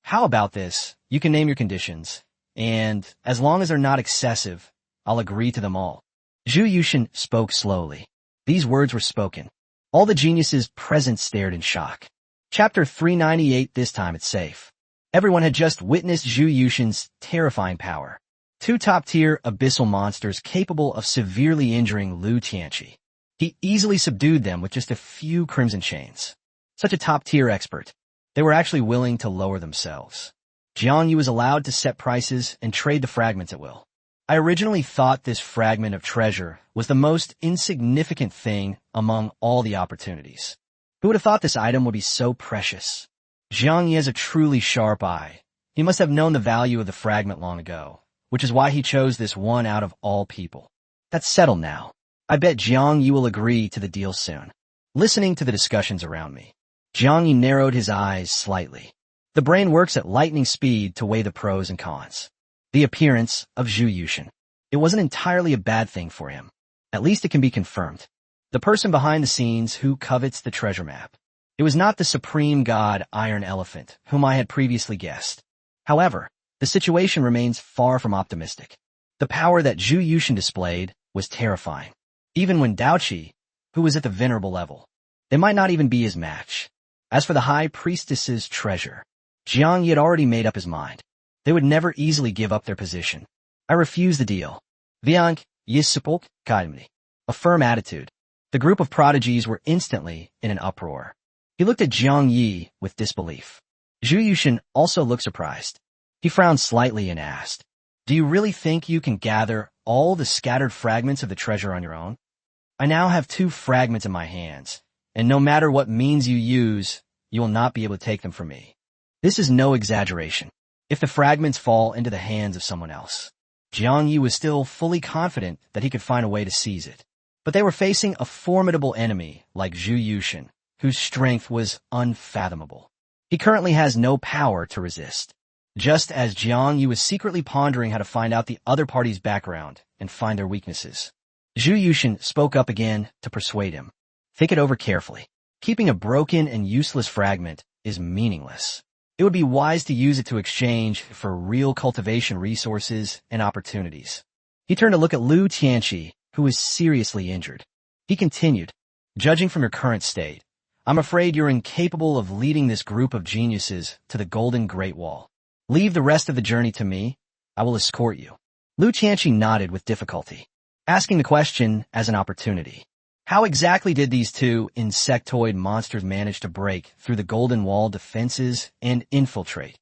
How about this? You can name your conditions, and as long as they're not excessive, I'll agree to them all. Zhu Yushin spoke slowly. These words were spoken. All the geniuses present stared in shock. Chapter 398. This time it's safe. Everyone had just witnessed Zhu Yushin's terrifying power. Two top-tier abyssal monsters capable of severely injuring Lu Tianqi. He easily subdued them with just a few crimson chains. Such a top-tier expert. They were actually willing to lower themselves. Jiang Yi was allowed to set prices and trade the fragments at will. I originally thought this fragment of treasure was the most insignificant thing among all the opportunities. Who would have thought this item would be so precious? Jiang Yi has a truly sharp eye. He must have known the value of the fragment long ago, which is why he chose this one out of all people. That's settled now. I bet Jiang Yi will agree to the deal soon. Listening to the discussions around me, Jiang Yi narrowed his eyes slightly. The brain works at lightning speed to weigh the pros and cons. The appearance of Zhu Yushin. It wasn't entirely a bad thing for him. At least it can be confirmed. The person behind the scenes who covets the treasure map. It was not the supreme god Iron Elephant, whom I had previously guessed. However, the situation remains far from optimistic. The power that Zhu Yushin displayed was terrifying. Even when Daoqi, who was at the venerable level, they might not even be his match. As for the High Priestess's treasure, Jiang Yi had already made up his mind. They would never easily give up their position. I refuse the deal. Viank Yisupok Kaimni. A firm attitude. The group of prodigies were instantly in an uproar. He looked at Jiang Yi with disbelief. Zhu Yushin also looked surprised. He frowned slightly and asked, do you really think you can gather all the scattered fragments of the treasure on your own? I now have 2 fragments in my hands, and no matter what means you use, you will not be able to take them from me. This is no exaggeration. If the fragments fall into the hands of someone else, Jiang Yi was still fully confident that he could find a way to seize it. But they were facing a formidable enemy like Zhu Yushin, whose strength was unfathomable. He currently has no power to resist. Just as Jiang Yi was secretly pondering how to find out the other party's background and find their weaknesses, Zhu Yushin spoke up again to persuade him. Think it over carefully. Keeping a broken and useless fragment is meaningless. It would be wise to use it to exchange for real cultivation resources and opportunities. He turned to look at Lu Tianqi, who was seriously injured. He continued, judging from your current state, I'm afraid you're incapable of leading this group of geniuses to the Golden Great Wall. Leave the rest of the journey to me. I will escort you. Lu Tianqi nodded with difficulty, asking the question as an opportunity. How exactly did these 2 insectoid monsters manage to break through the Golden Wall defenses and infiltrate?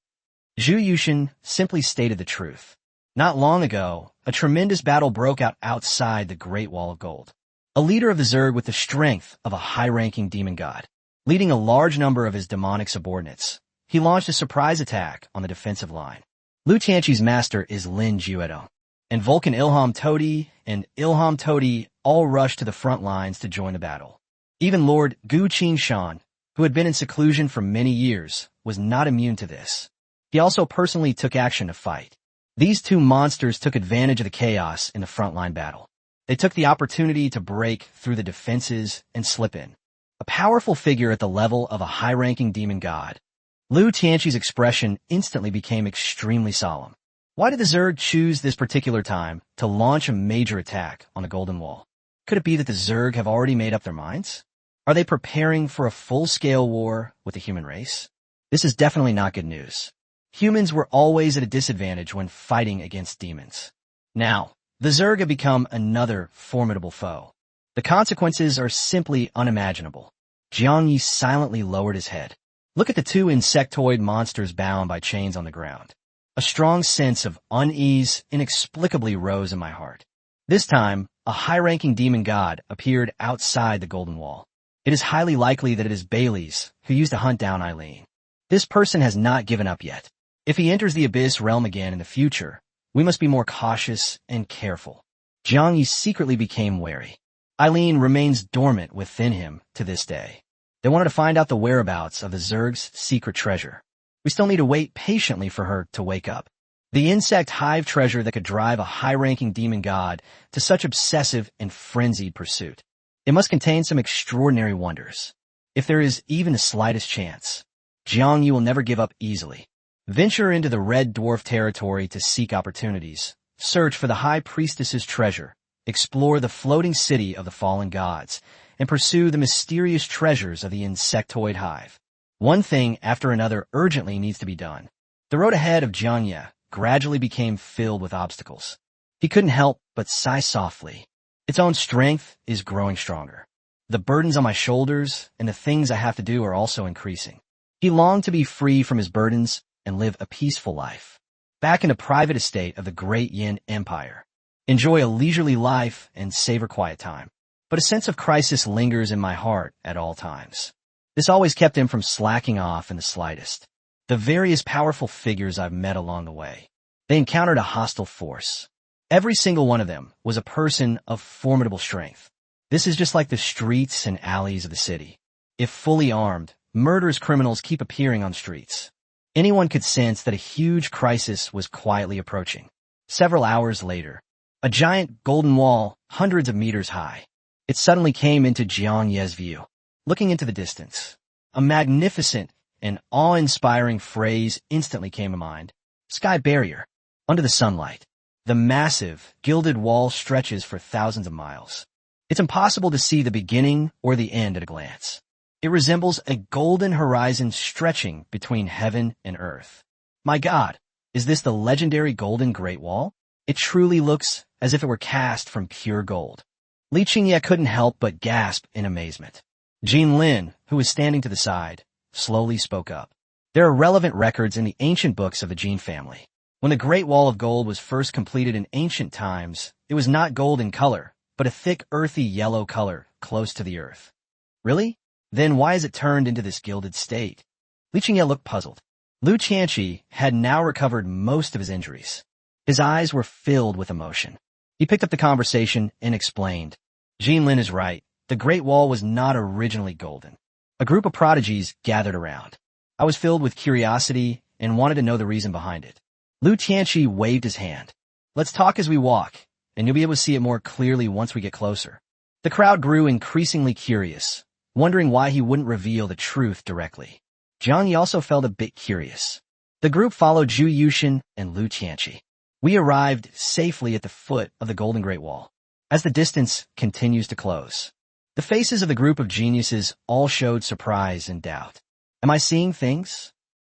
Zhu Yushin simply stated the truth. Not long ago, a tremendous battle broke out outside the Great Wall of Gold. a leader of the Zerg with the strength of a high-ranking demon god. Leading a large number of his demonic subordinates, he launched a surprise attack on the defensive line. Liu Tianqi's master is Lin Juedong, and Vulcan Ilham Todi and Ilham Todi all rushed to the front lines to join the battle. Even Lord Gu Qingshan, who had been in seclusion for many years, was not immune to this. He also personally took action to fight. These two monsters took advantage of the chaos in the frontline battle. They took the opportunity to break through the defenses and slip in. A powerful figure at the level of a high-ranking demon god, Liu Tianqi's expression instantly became extremely solemn. Why did the Zerg choose this particular time to launch a major attack on the Golden Wall? Could it be that the Zerg have already made up their minds? Are they preparing for a full-scale war with the human race? This is definitely not good news. Humans were always at a disadvantage when fighting against demons. Now, the Zerg have become another formidable foe. The consequences are simply unimaginable. Jiang Yi silently lowered his head. Look at the two insectoid monsters bound by chains on the ground. A strong sense of unease inexplicably rose in my heart. This time, a high-ranking demon god appeared outside the Golden Wall. It is highly likely that it is Bailey's, who used to hunt down Eileen. This person has not given up yet. If he enters the Abyss realm again in the future, we must be more cautious and careful. Jiang Yi secretly became wary. Eileen remains dormant within him to this day. They wanted to find out the whereabouts of the Zerg's secret treasure. We still need to wait patiently for her to wake up. The insect hive treasure that could drive a high-ranking demon god to such obsessive and frenzied pursuit. It must contain some extraordinary wonders. If there is even the slightest chance, Jiang Yi will never give up easily. Venture into the Red Dwarf territory to seek opportunities. Search for the High Priestess's treasure. Explore the floating city of the fallen gods, and pursue the mysterious treasures of the insectoid hive. One thing after another urgently needs to be done. The road ahead of Jiang Yi gradually became filled with obstacles. He couldn't help but sigh softly. Its own strength is growing stronger. The burdens on my shoulders and the things I have to do are also increasing. He longed to be free from his burdens and live a peaceful life. Back in the private estate of the great Yin Empire. Enjoy a leisurely life and savor quiet time. But a sense of crisis lingers in my heart at all times. This always kept him from slacking off in the slightest. The various powerful figures I've met along the way. They encountered a hostile force. Every single one of them was a person of formidable strength. This is just like the streets and alleys of the city. If fully armed, murderous criminals keep appearing on streets. Anyone could sense that a huge crisis was quietly approaching. Several hours later, a giant golden wall, hundreds of meters high. It suddenly came into Jiang Yi's view. Looking into the distance, a magnificent and awe-inspiring phrase instantly came to mind. Sky barrier. Under the sunlight, the massive, gilded wall stretches for thousands of miles. It's impossible to see the beginning or the end at a glance. It resembles a golden horizon stretching between heaven and earth. My God, is this the legendary Golden Great Wall? It truly looks as if it were cast from pure gold. Li Qingye couldn't help but gasp in amazement. Jin Lin, who was standing to the side, slowly spoke up. There are relevant records in the ancient books of the Jin family. When the Great Wall of Gold was first completed in ancient times, it was not gold in color, but a thick earthy yellow color close to the earth. Really? Then why is it turned into this gilded state? Li Qingye looked puzzled. Liu Tianqi had now recovered most of his injuries. His eyes were filled with emotion. He picked up the conversation and explained. Jin Lin is right. The Great Wall was not originally golden. A group of prodigies gathered around. I was filled with curiosity and wanted to know the reason behind it. Liu Tianqi waved his hand. Let's talk as we walk, and you'll be able to see it more clearly once we get closer. The crowd grew increasingly curious, wondering why he wouldn't reveal the truth directly. Jiang Yi also felt a bit curious. The group followed Zhu Yushin and Liu Tianqi. We arrived safely at the foot of the Golden Great Wall. As the distance continues to close, the faces of the group of geniuses all showed surprise and doubt. Am I seeing things?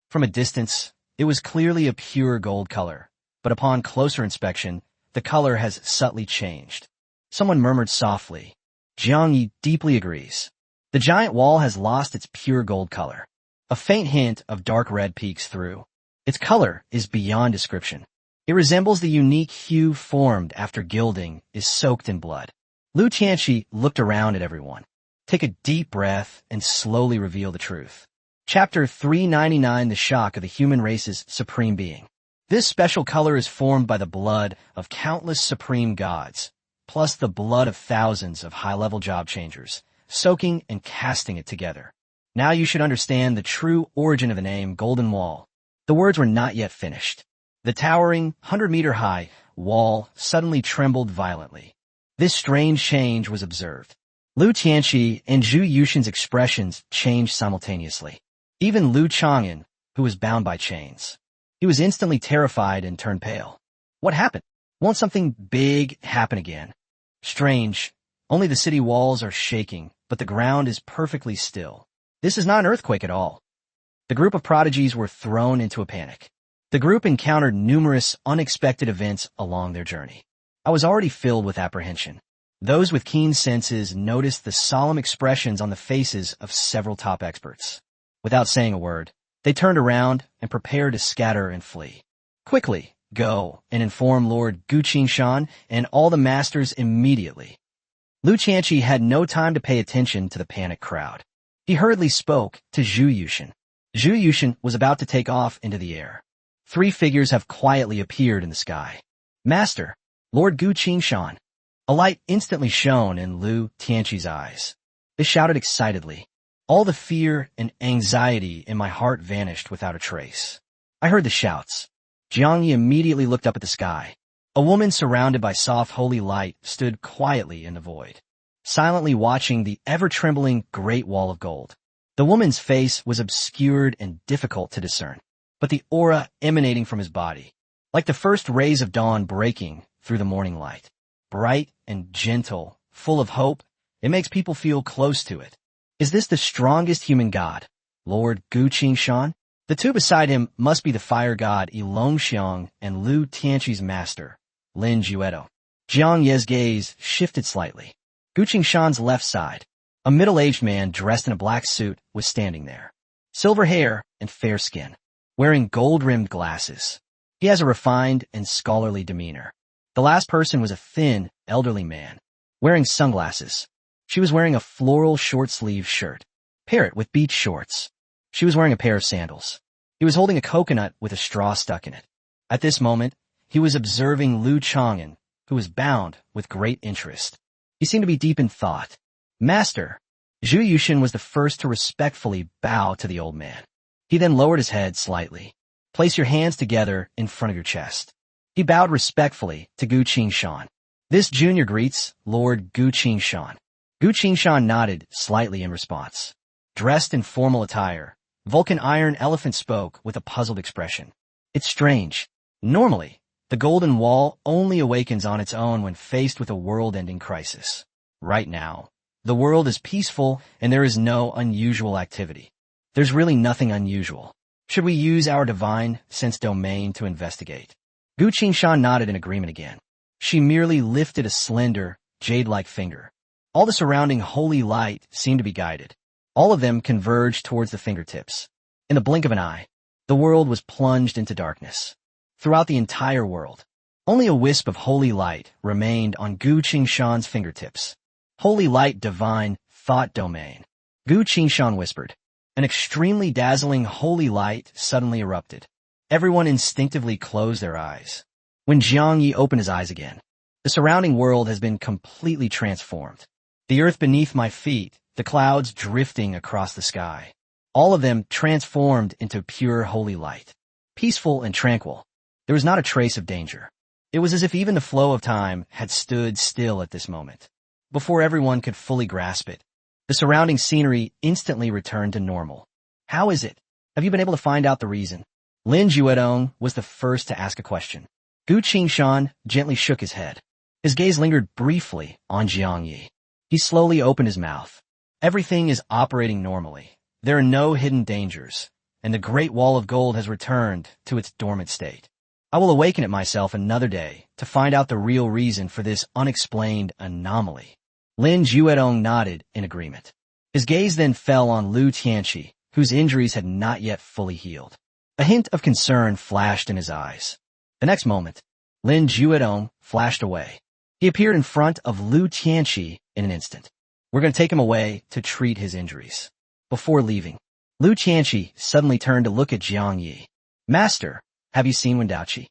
From a distance, it was clearly a pure gold color, but upon closer inspection, the color has subtly changed. Someone murmured softly. Jiang Yi deeply agrees. The giant wall has lost its pure gold color. A faint hint of dark red peeks through. Its color is beyond description. It resembles the unique hue formed after gilding is soaked in blood. Lu Tianqi looked around at everyone. Take a deep breath and slowly reveal the truth. Chapter 399, The Shock of the Human Race's Supreme Being. This special color is formed by the blood of countless supreme gods, plus the blood of thousands of high-level job changers, soaking and casting it together. Now you should understand the true origin of the name Golden Wall. The words were not yet finished. The towering, 100-meter-high wall suddenly trembled violently. This strange change was observed. Lu Tianqi and Zhu Yushin's expressions changed simultaneously. Even Lu Chang'an, who was bound by chains. He was instantly terrified and turned pale. What happened? Won't something big happen again? Strange. Only the city walls are shaking, but the ground is perfectly still. This is not an earthquake at all. The group of prodigies were thrown into a panic. The group encountered numerous unexpected events along their journey. I was already filled with apprehension. Those with keen senses noticed the solemn expressions on the faces of several top experts. Without saying a word, they turned around and prepared to scatter and flee. Quickly, go and inform Lord Gu Qingshan and all the masters immediately. Lu Tianqi had no time to pay attention to the panicked crowd. He hurriedly spoke to Zhu Yushin. Zhu Yushin was about to take off into the air. 3 figures have quietly appeared in the sky. Master, Lord Gu Qingshan. A light instantly shone in Lu Tianqi's eyes. They shouted excitedly. All the fear and anxiety in my heart vanished without a trace. I heard the shouts. Jiang Yi immediately looked up at the sky. A woman surrounded by soft holy light stood quietly in the void, silently watching the ever-trembling Great Wall of Gold. The woman's face was obscured and difficult to discern, but the aura emanating from his body, like the first rays of dawn breaking through the morning light. Bright and gentle, full of hope, it makes people feel close to it. Is this the strongest human god, Lord Gu Qingshan? The 2 beside him must be the fire god Ilongxiang and Lu Tianqi's master, Lin Juedo. Jiang Ye's gaze shifted slightly. Gu Qingshan's left side, a middle-aged man dressed in a black suit, was standing there. Silver hair and fair skin, wearing gold-rimmed glasses. He has a refined and scholarly demeanor. The last person was a thin, elderly man, wearing sunglasses. She was wearing a floral short-sleeved shirt, parrot with beach shorts. She was wearing a pair of sandals. He was holding a coconut with a straw stuck in it. At this moment, he was observing Lu Chang'an, who was bound with great interest. He seemed to be deep in thought. Master, Zhu Yushin was the first to respectfully bow to the old man. He then lowered his head slightly. Place your hands together in front of your chest. He bowed respectfully to Gu Qingshan. This junior greets Lord Gu Qingshan. Gu Qingshan nodded slightly in response. Dressed in formal attire, Vulcan Iron Elephant spoke with a puzzled expression. It's strange. Normally, the Golden Wall only awakens on its own when faced with a world-ending crisis. Right now, the world is peaceful and there is no unusual activity. There's really nothing unusual. Should we use our divine sense domain to investigate? Gu Qingshan nodded in agreement again. She merely lifted a slender, jade-like finger. All the surrounding holy light seemed to be guided. All of them converged towards the fingertips. In the blink of an eye, the world was plunged into darkness. Throughout the entire world, only a wisp of holy light remained on Gu Qingshan's fingertips. Holy light, divine, thought domain. Gu Qingshan whispered. An extremely dazzling holy light suddenly erupted. Everyone instinctively closed their eyes. When Jiang Yi opened his eyes again, the surrounding world has been completely transformed. The earth beneath my feet, the clouds drifting across the sky, all of them transformed into pure holy light. Peaceful and tranquil. There was not a trace of danger. It was as if even the flow of time had stood still at this moment. Before everyone could fully grasp it, the surrounding scenery instantly returned to normal. How is it? Have you been able to find out the reason? Lin Juedong was the first to ask a question. Gu Qingshan gently shook his head. His gaze lingered briefly on Jiang Yi. He slowly opened his mouth. Everything is operating normally. There are no hidden dangers, and the Great Wall of Gold has returned to its dormant state. I will awaken it myself another day to find out the real reason for this unexplained anomaly. Lin Juedong nodded in agreement. His gaze then fell on Lu Tianqi, whose injuries had not yet fully healed. A hint of concern flashed in his eyes. The next moment, Lin Juedong flashed away. He appeared in front of Lu Tianqi in an instant. We're going to take him away to treat his injuries. Before leaving, Lu Tianqi suddenly turned to look at Jiang Yi. Master, have you seen Wendaoqi?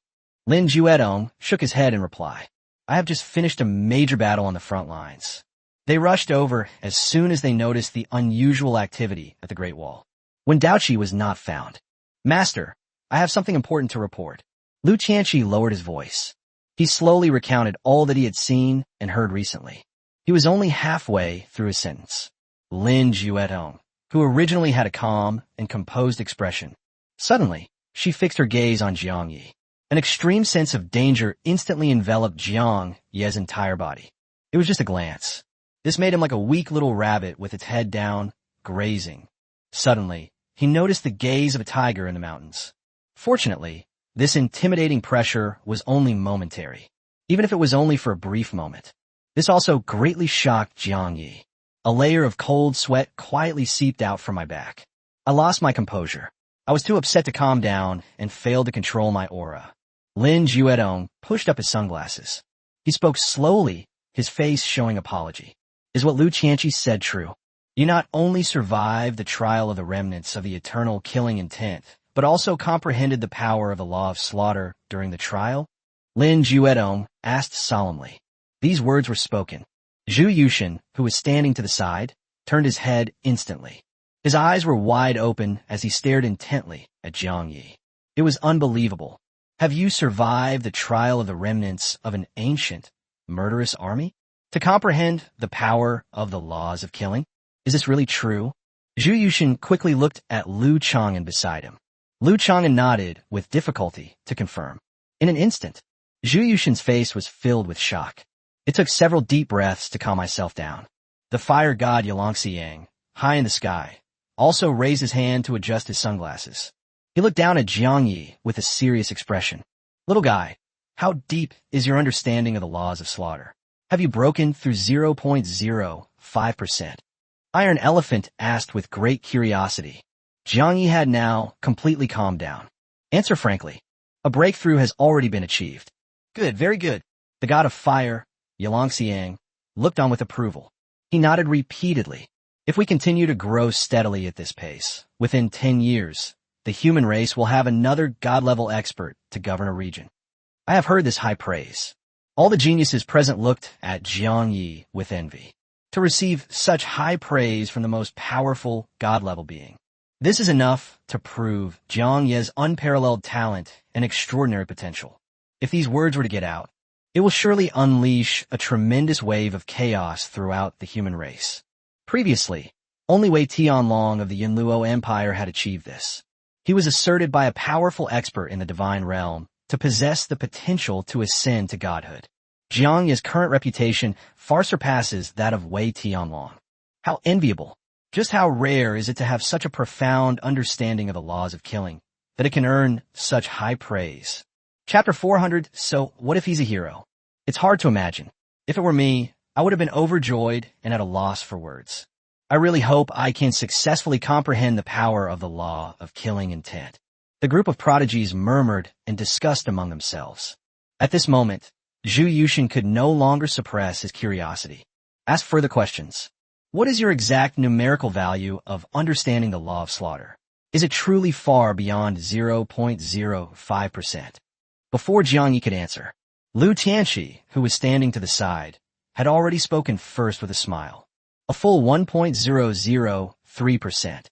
Lin Juedong shook his head in reply. I have just finished a major battle on the front lines. They rushed over as soon as they noticed the unusual activity at the Great Wall. Wendaoqi was not found. Master, I have something important to report. Lu Tianqi lowered his voice. He slowly recounted all that he had seen and heard recently. He was only halfway through his sentence. Lin Juedong, who originally had a calm and composed expression. Suddenly, she fixed her gaze on Jiang Yi. An extreme sense of danger instantly enveloped Jiang Yi's entire body. It was just a glance. This made him like a weak little rabbit with its head down, grazing. Suddenly, he noticed the gaze of a tiger in the mountains. Fortunately, this intimidating pressure was only momentary, even if it was only for a brief moment. This also greatly shocked Jiang Yi. A layer of cold sweat quietly seeped out from my back. I lost my composure. I was too upset to calm down and failed to control my aura. Lin Juedong pushed up his sunglasses. He spoke slowly, his face showing apology. Is what Lu Tianqi said true? You not only survived the trial of the remnants of the eternal killing intent, but also comprehended the power of the law of slaughter during the trial? Lin Juedong asked solemnly. These words were spoken. Zhu Yushin, who was standing to the side, turned his head instantly. His eyes were wide open as he stared intently at Jiang Yi. It was unbelievable. Have you survived the trial of the remnants of an ancient, murderous army? To comprehend the power of the laws of killing? Is this really true? Zhu Yushin quickly looked at Lu Chang'an beside him. Lu Chang'an nodded with difficulty to confirm. In an instant, Zhu Yushin's face was filled with shock. It took several deep breaths to calm myself down. The fire god Yalongxiang, high in the sky, also raised his hand to adjust his sunglasses. He looked down at Jiang Yi with a serious expression. Little guy, how deep is your understanding of the laws of slaughter? Have you broken through 0.05%? Iron Elephant asked with great curiosity. Jiang Yi had now completely calmed down. Answer frankly. A breakthrough has already been achieved. Good, very good. The god of fire, Yalongxiang, looked on with approval. He nodded repeatedly. If we continue to grow steadily at this pace, within 10 years, the human race will have another god-level expert to govern a region. I have heard this high praise. All the geniuses present looked at Jiang Yi with envy. To receive such high praise from the most powerful god-level being. This is enough to prove Jiang Yi's unparalleled talent and extraordinary potential. If these words were to get out, it will surely unleash a tremendous wave of chaos throughout the human race. Previously, only Wei Tianlong of the Yunluo Empire had achieved this. He was asserted by a powerful expert in the divine realm to possess the potential to ascend to godhood. Jiang Yi's current reputation far surpasses that of Wei Tianlong. How enviable! Just how rare is it to have such a profound understanding of the laws of killing, that it can earn such high praise. Chapter 400, so what if he's a hero? It's hard to imagine. If it were me, I would have been overjoyed and at a loss for words. I really hope I can successfully comprehend the power of the law of killing intent. The group of prodigies murmured and discussed among themselves. At this moment, Zhu Yushin could no longer suppress his curiosity. Ask further questions. What is your exact numerical value of understanding the law of slaughter? Is it truly far beyond 0.05%? Before Jiang Yi could answer, Lu Tianqi, who was standing to the side, had already spoken first with a smile. A full 1.003%.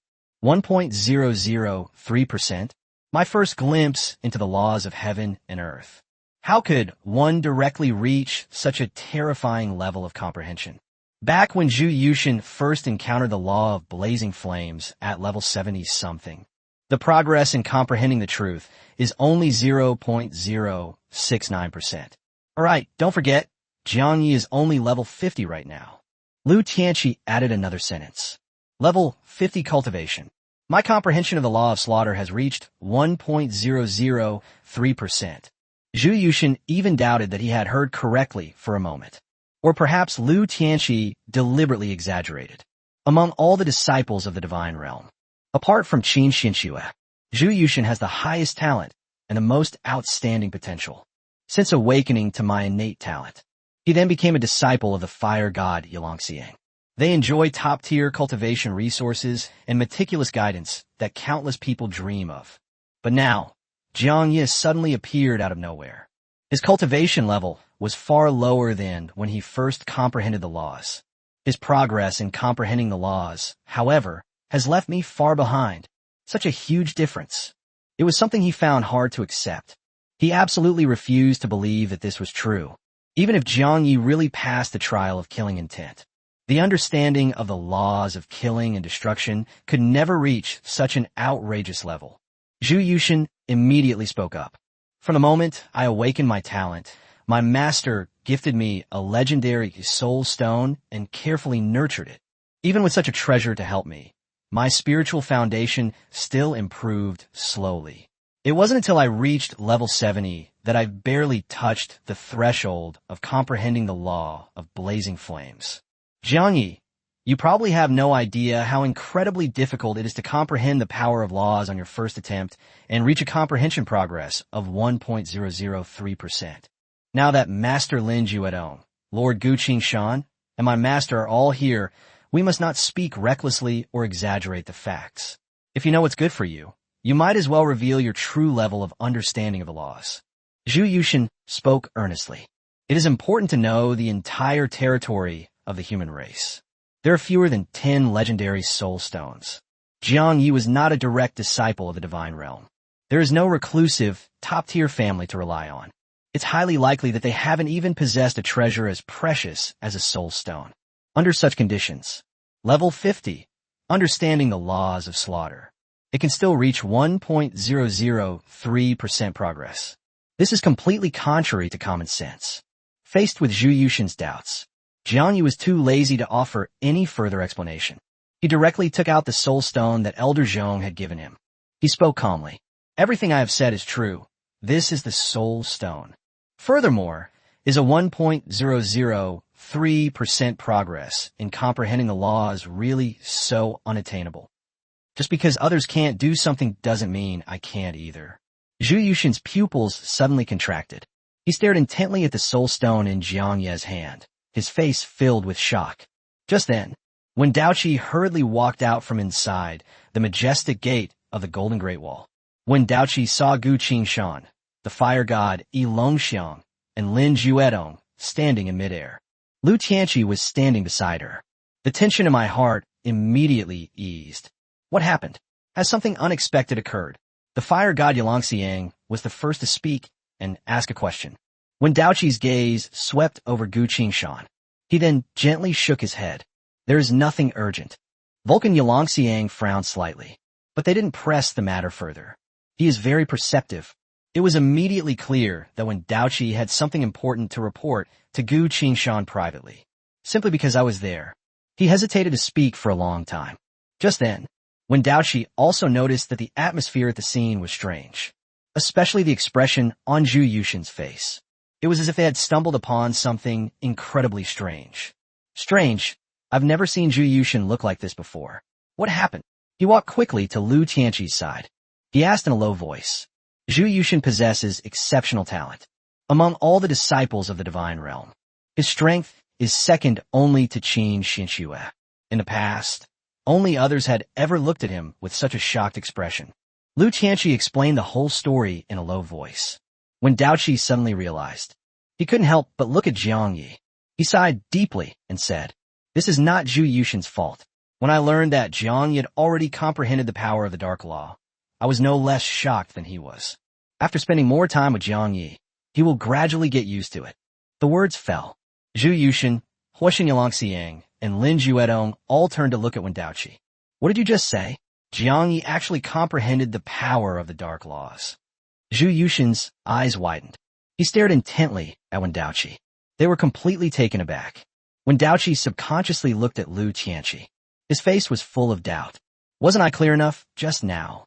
1.003%? My first glimpse into the laws of heaven and earth. How could one directly reach such a terrifying level of comprehension? Back when Zhu Yushin first encountered the law of blazing flames at level 70-something, the progress in comprehending the truth is only 0.069%. Alright, don't forget, Jiang Yi is only level 50 right now. Lu Tianqi added another sentence. Level 50 cultivation. My comprehension of the law of slaughter has reached 1.003%. Zhu Yushin even doubted that he had heard correctly for a moment. Or perhaps Lu Tianqi deliberately exaggerated. Among all the disciples of the divine realm, apart from Qin Xinxue, Zhu Yushin has the highest talent and the most outstanding potential. Since awakening to my innate talent, He then became a disciple of the fire god Yalongxiang. They enjoy top-tier cultivation resources and meticulous guidance that countless people dream of. But now, Jiang Yi suddenly appeared out of nowhere. His cultivation level was far lower than when he first comprehended the laws. His progress in comprehending the laws, however, has left me far behind. Such a huge difference. It was something he found hard to accept. He absolutely refused to believe that this was true, even if Jiang Yi really passed the trial of killing intent. The understanding of the laws of killing and destruction could never reach such an outrageous level. Zhu Yushin immediately spoke up. From the moment I awakened my talent, my master gifted me a legendary soul stone and carefully nurtured it. Even with such a treasure to help me, my spiritual foundation still improved slowly. It wasn't until I reached level 70 that I barely touched the threshold of comprehending the law of blazing flames. Jiang Yi, you probably have no idea how incredibly difficult it is to comprehend the power of laws on your first attempt and reach a comprehension progress of 1.003%. Now that Master Lin Juedong, Lord Gu Qingshan, and my master are all here, we must not speak recklessly or exaggerate the facts. If you know what's good for you, you might as well reveal your true level of understanding of the laws. Zhu Yushin spoke earnestly. It is important to know the entire territory of the human race. There are fewer than 10 legendary soul stones. Jiang Yi was not a direct disciple of the divine realm. There is no reclusive, top-tier family to rely on. It's highly likely that they haven't even possessed a treasure as precious as a soul stone. Under such conditions, level 50, understanding the laws of slaughter, it can still reach 1.003% progress. This is completely contrary to common sense. Faced with Zhu Yushin's doubts, Jiang Yi was too lazy to offer any further explanation. He directly took out the soul stone that Elder Zhong had given him. He spoke calmly. Everything I have said is true. This is the soul stone. Furthermore, is a 1.003% progress in comprehending the laws really so unattainable? Just because others can't do something doesn't mean I can't either. Zhu Yushin's pupils suddenly contracted. He stared intently at the soul stone in Jiang Yi's hand, his face filled with shock. Just then, when Daoqi hurriedly walked out from inside the majestic gate of the Golden Great Wall, when Daoqi saw Gu Qingshan, the fire god Yi Longxiang, and Lin Juedong standing in midair, Lu Tianqi was standing beside her. The tension in my heart immediately eased. What happened? Has something unexpected occurred? The fire god Yalongxiang was the first to speak and ask a question. When Daoqi's gaze swept over Gu Qingshan, he then gently shook his head. There is nothing urgent. Vulcan Yalongxiang frowned slightly, but they didn't press the matter further. He is very perceptive. It was immediately clear that when Daoqi had something important to report to Gu Qingshan privately, simply because I was there, he hesitated to speak for a long time. Just then, when Daoqi also noticed that the atmosphere at the scene was strange, especially the expression on Zhu Yushin's face. It was as if they had stumbled upon something incredibly strange. Strange? I've never seen Zhu Yushin look like this before. What happened? He walked quickly to Lu Tianqi's side. He asked in a low voice. Zhu Yushin possesses exceptional talent. Among all the disciples of the divine realm, his strength is second only to Qin Xinxue. In the past, only others had ever looked at him with such a shocked expression. Lu Tianqi explained the whole story in a low voice. When Daoqi suddenly realized, he couldn't help but look at Jiang Yi. He sighed deeply and said, "This is not Zhu Yushin's fault. When I learned that Jiang Yi had already comprehended the power of the Dark Law, I was no less shocked than he was. After spending more time with Jiang Yi, he will gradually get used to it." The words fell. Zhu Yushin, Huoshin Yalongxiang, and Lin Juedong all turned to look at Wen Daoqi. "What did you just say?" Jiang Yi actually comprehended the power of the Dark Laws. Zhu Yushin's eyes widened. He stared intently at Wen Daoqi. They were completely taken aback. Wen Daoqi subconsciously looked at Lu Tianqi. His face was full of doubt. Wasn't I clear enough just now?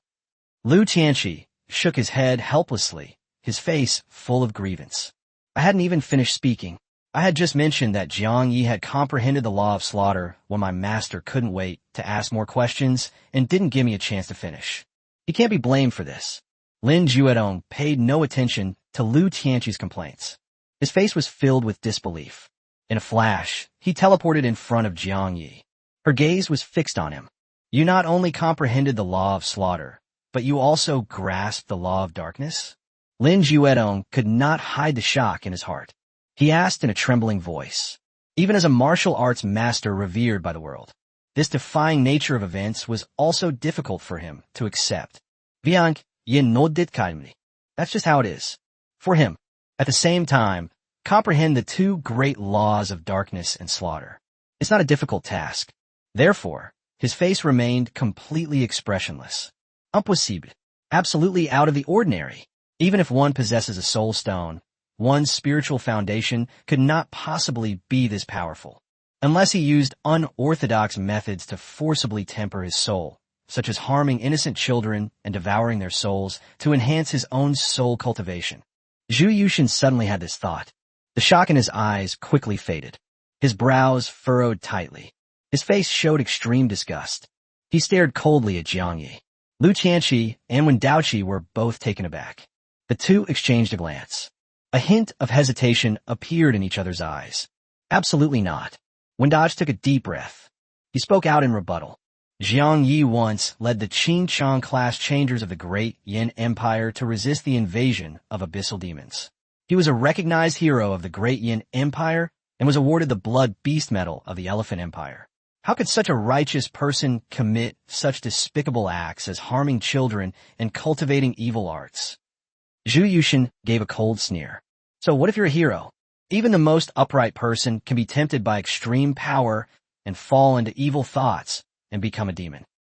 Lu Tianqi shook his head helplessly, his face full of grievance. I hadn't even finished speaking. I had just mentioned that Jiang Yi had comprehended the law of slaughter when my master couldn't wait to ask more questions and didn't give me a chance to finish. He can't be blamed for this. Lin Juedong paid no attention to Lu Tianqi's complaints. His face was filled with disbelief. In a flash, he teleported in front of Jiang Yi. Her gaze was fixed on him. You not only comprehended the law of slaughter, but you also grasped the law of darkness? Lin Juedong could not hide the shock in his heart. He asked in a trembling voice, even as a martial arts master revered by the world. This defying nature of events was also difficult for him to accept. Viang, yin no dit kaimni. That's just how it is. For him, at the same time, comprehend the two great laws of darkness and slaughter. It's not a difficult task. Therefore, his face remained completely expressionless. Impossible. Absolutely out of the ordinary. Even if one possesses a soul stone, one's spiritual foundation could not possibly be this powerful. Unless he used unorthodox methods to forcibly temper his soul, such as harming innocent children and devouring their souls to enhance his own soul cultivation. Zhu Yushin suddenly had this thought. The shock in his eyes quickly faded. His brows furrowed tightly. His face showed extreme disgust. He stared coldly at Jiang Yi. Lu Qianqi and Wen Daoqi were both taken aback. The two exchanged a glance. A hint of hesitation appeared in each other's eyes. Absolutely not. Wen Daoqi took a deep breath. He spoke out in rebuttal. Jiang Yi once led the Qin Chang class changers of the Great Yin Empire to resist the invasion of abyssal demons. He was a recognized hero of the Great Yin Empire and was awarded the Blood Beast Medal of the Elephant Empire. How could such a righteous person commit such despicable acts as harming children and cultivating evil arts? Zhu Yushin gave a cold sneer. So what if you're a hero? Even the most upright person can be tempted by extreme power and fall into evil thoughts and become a demon.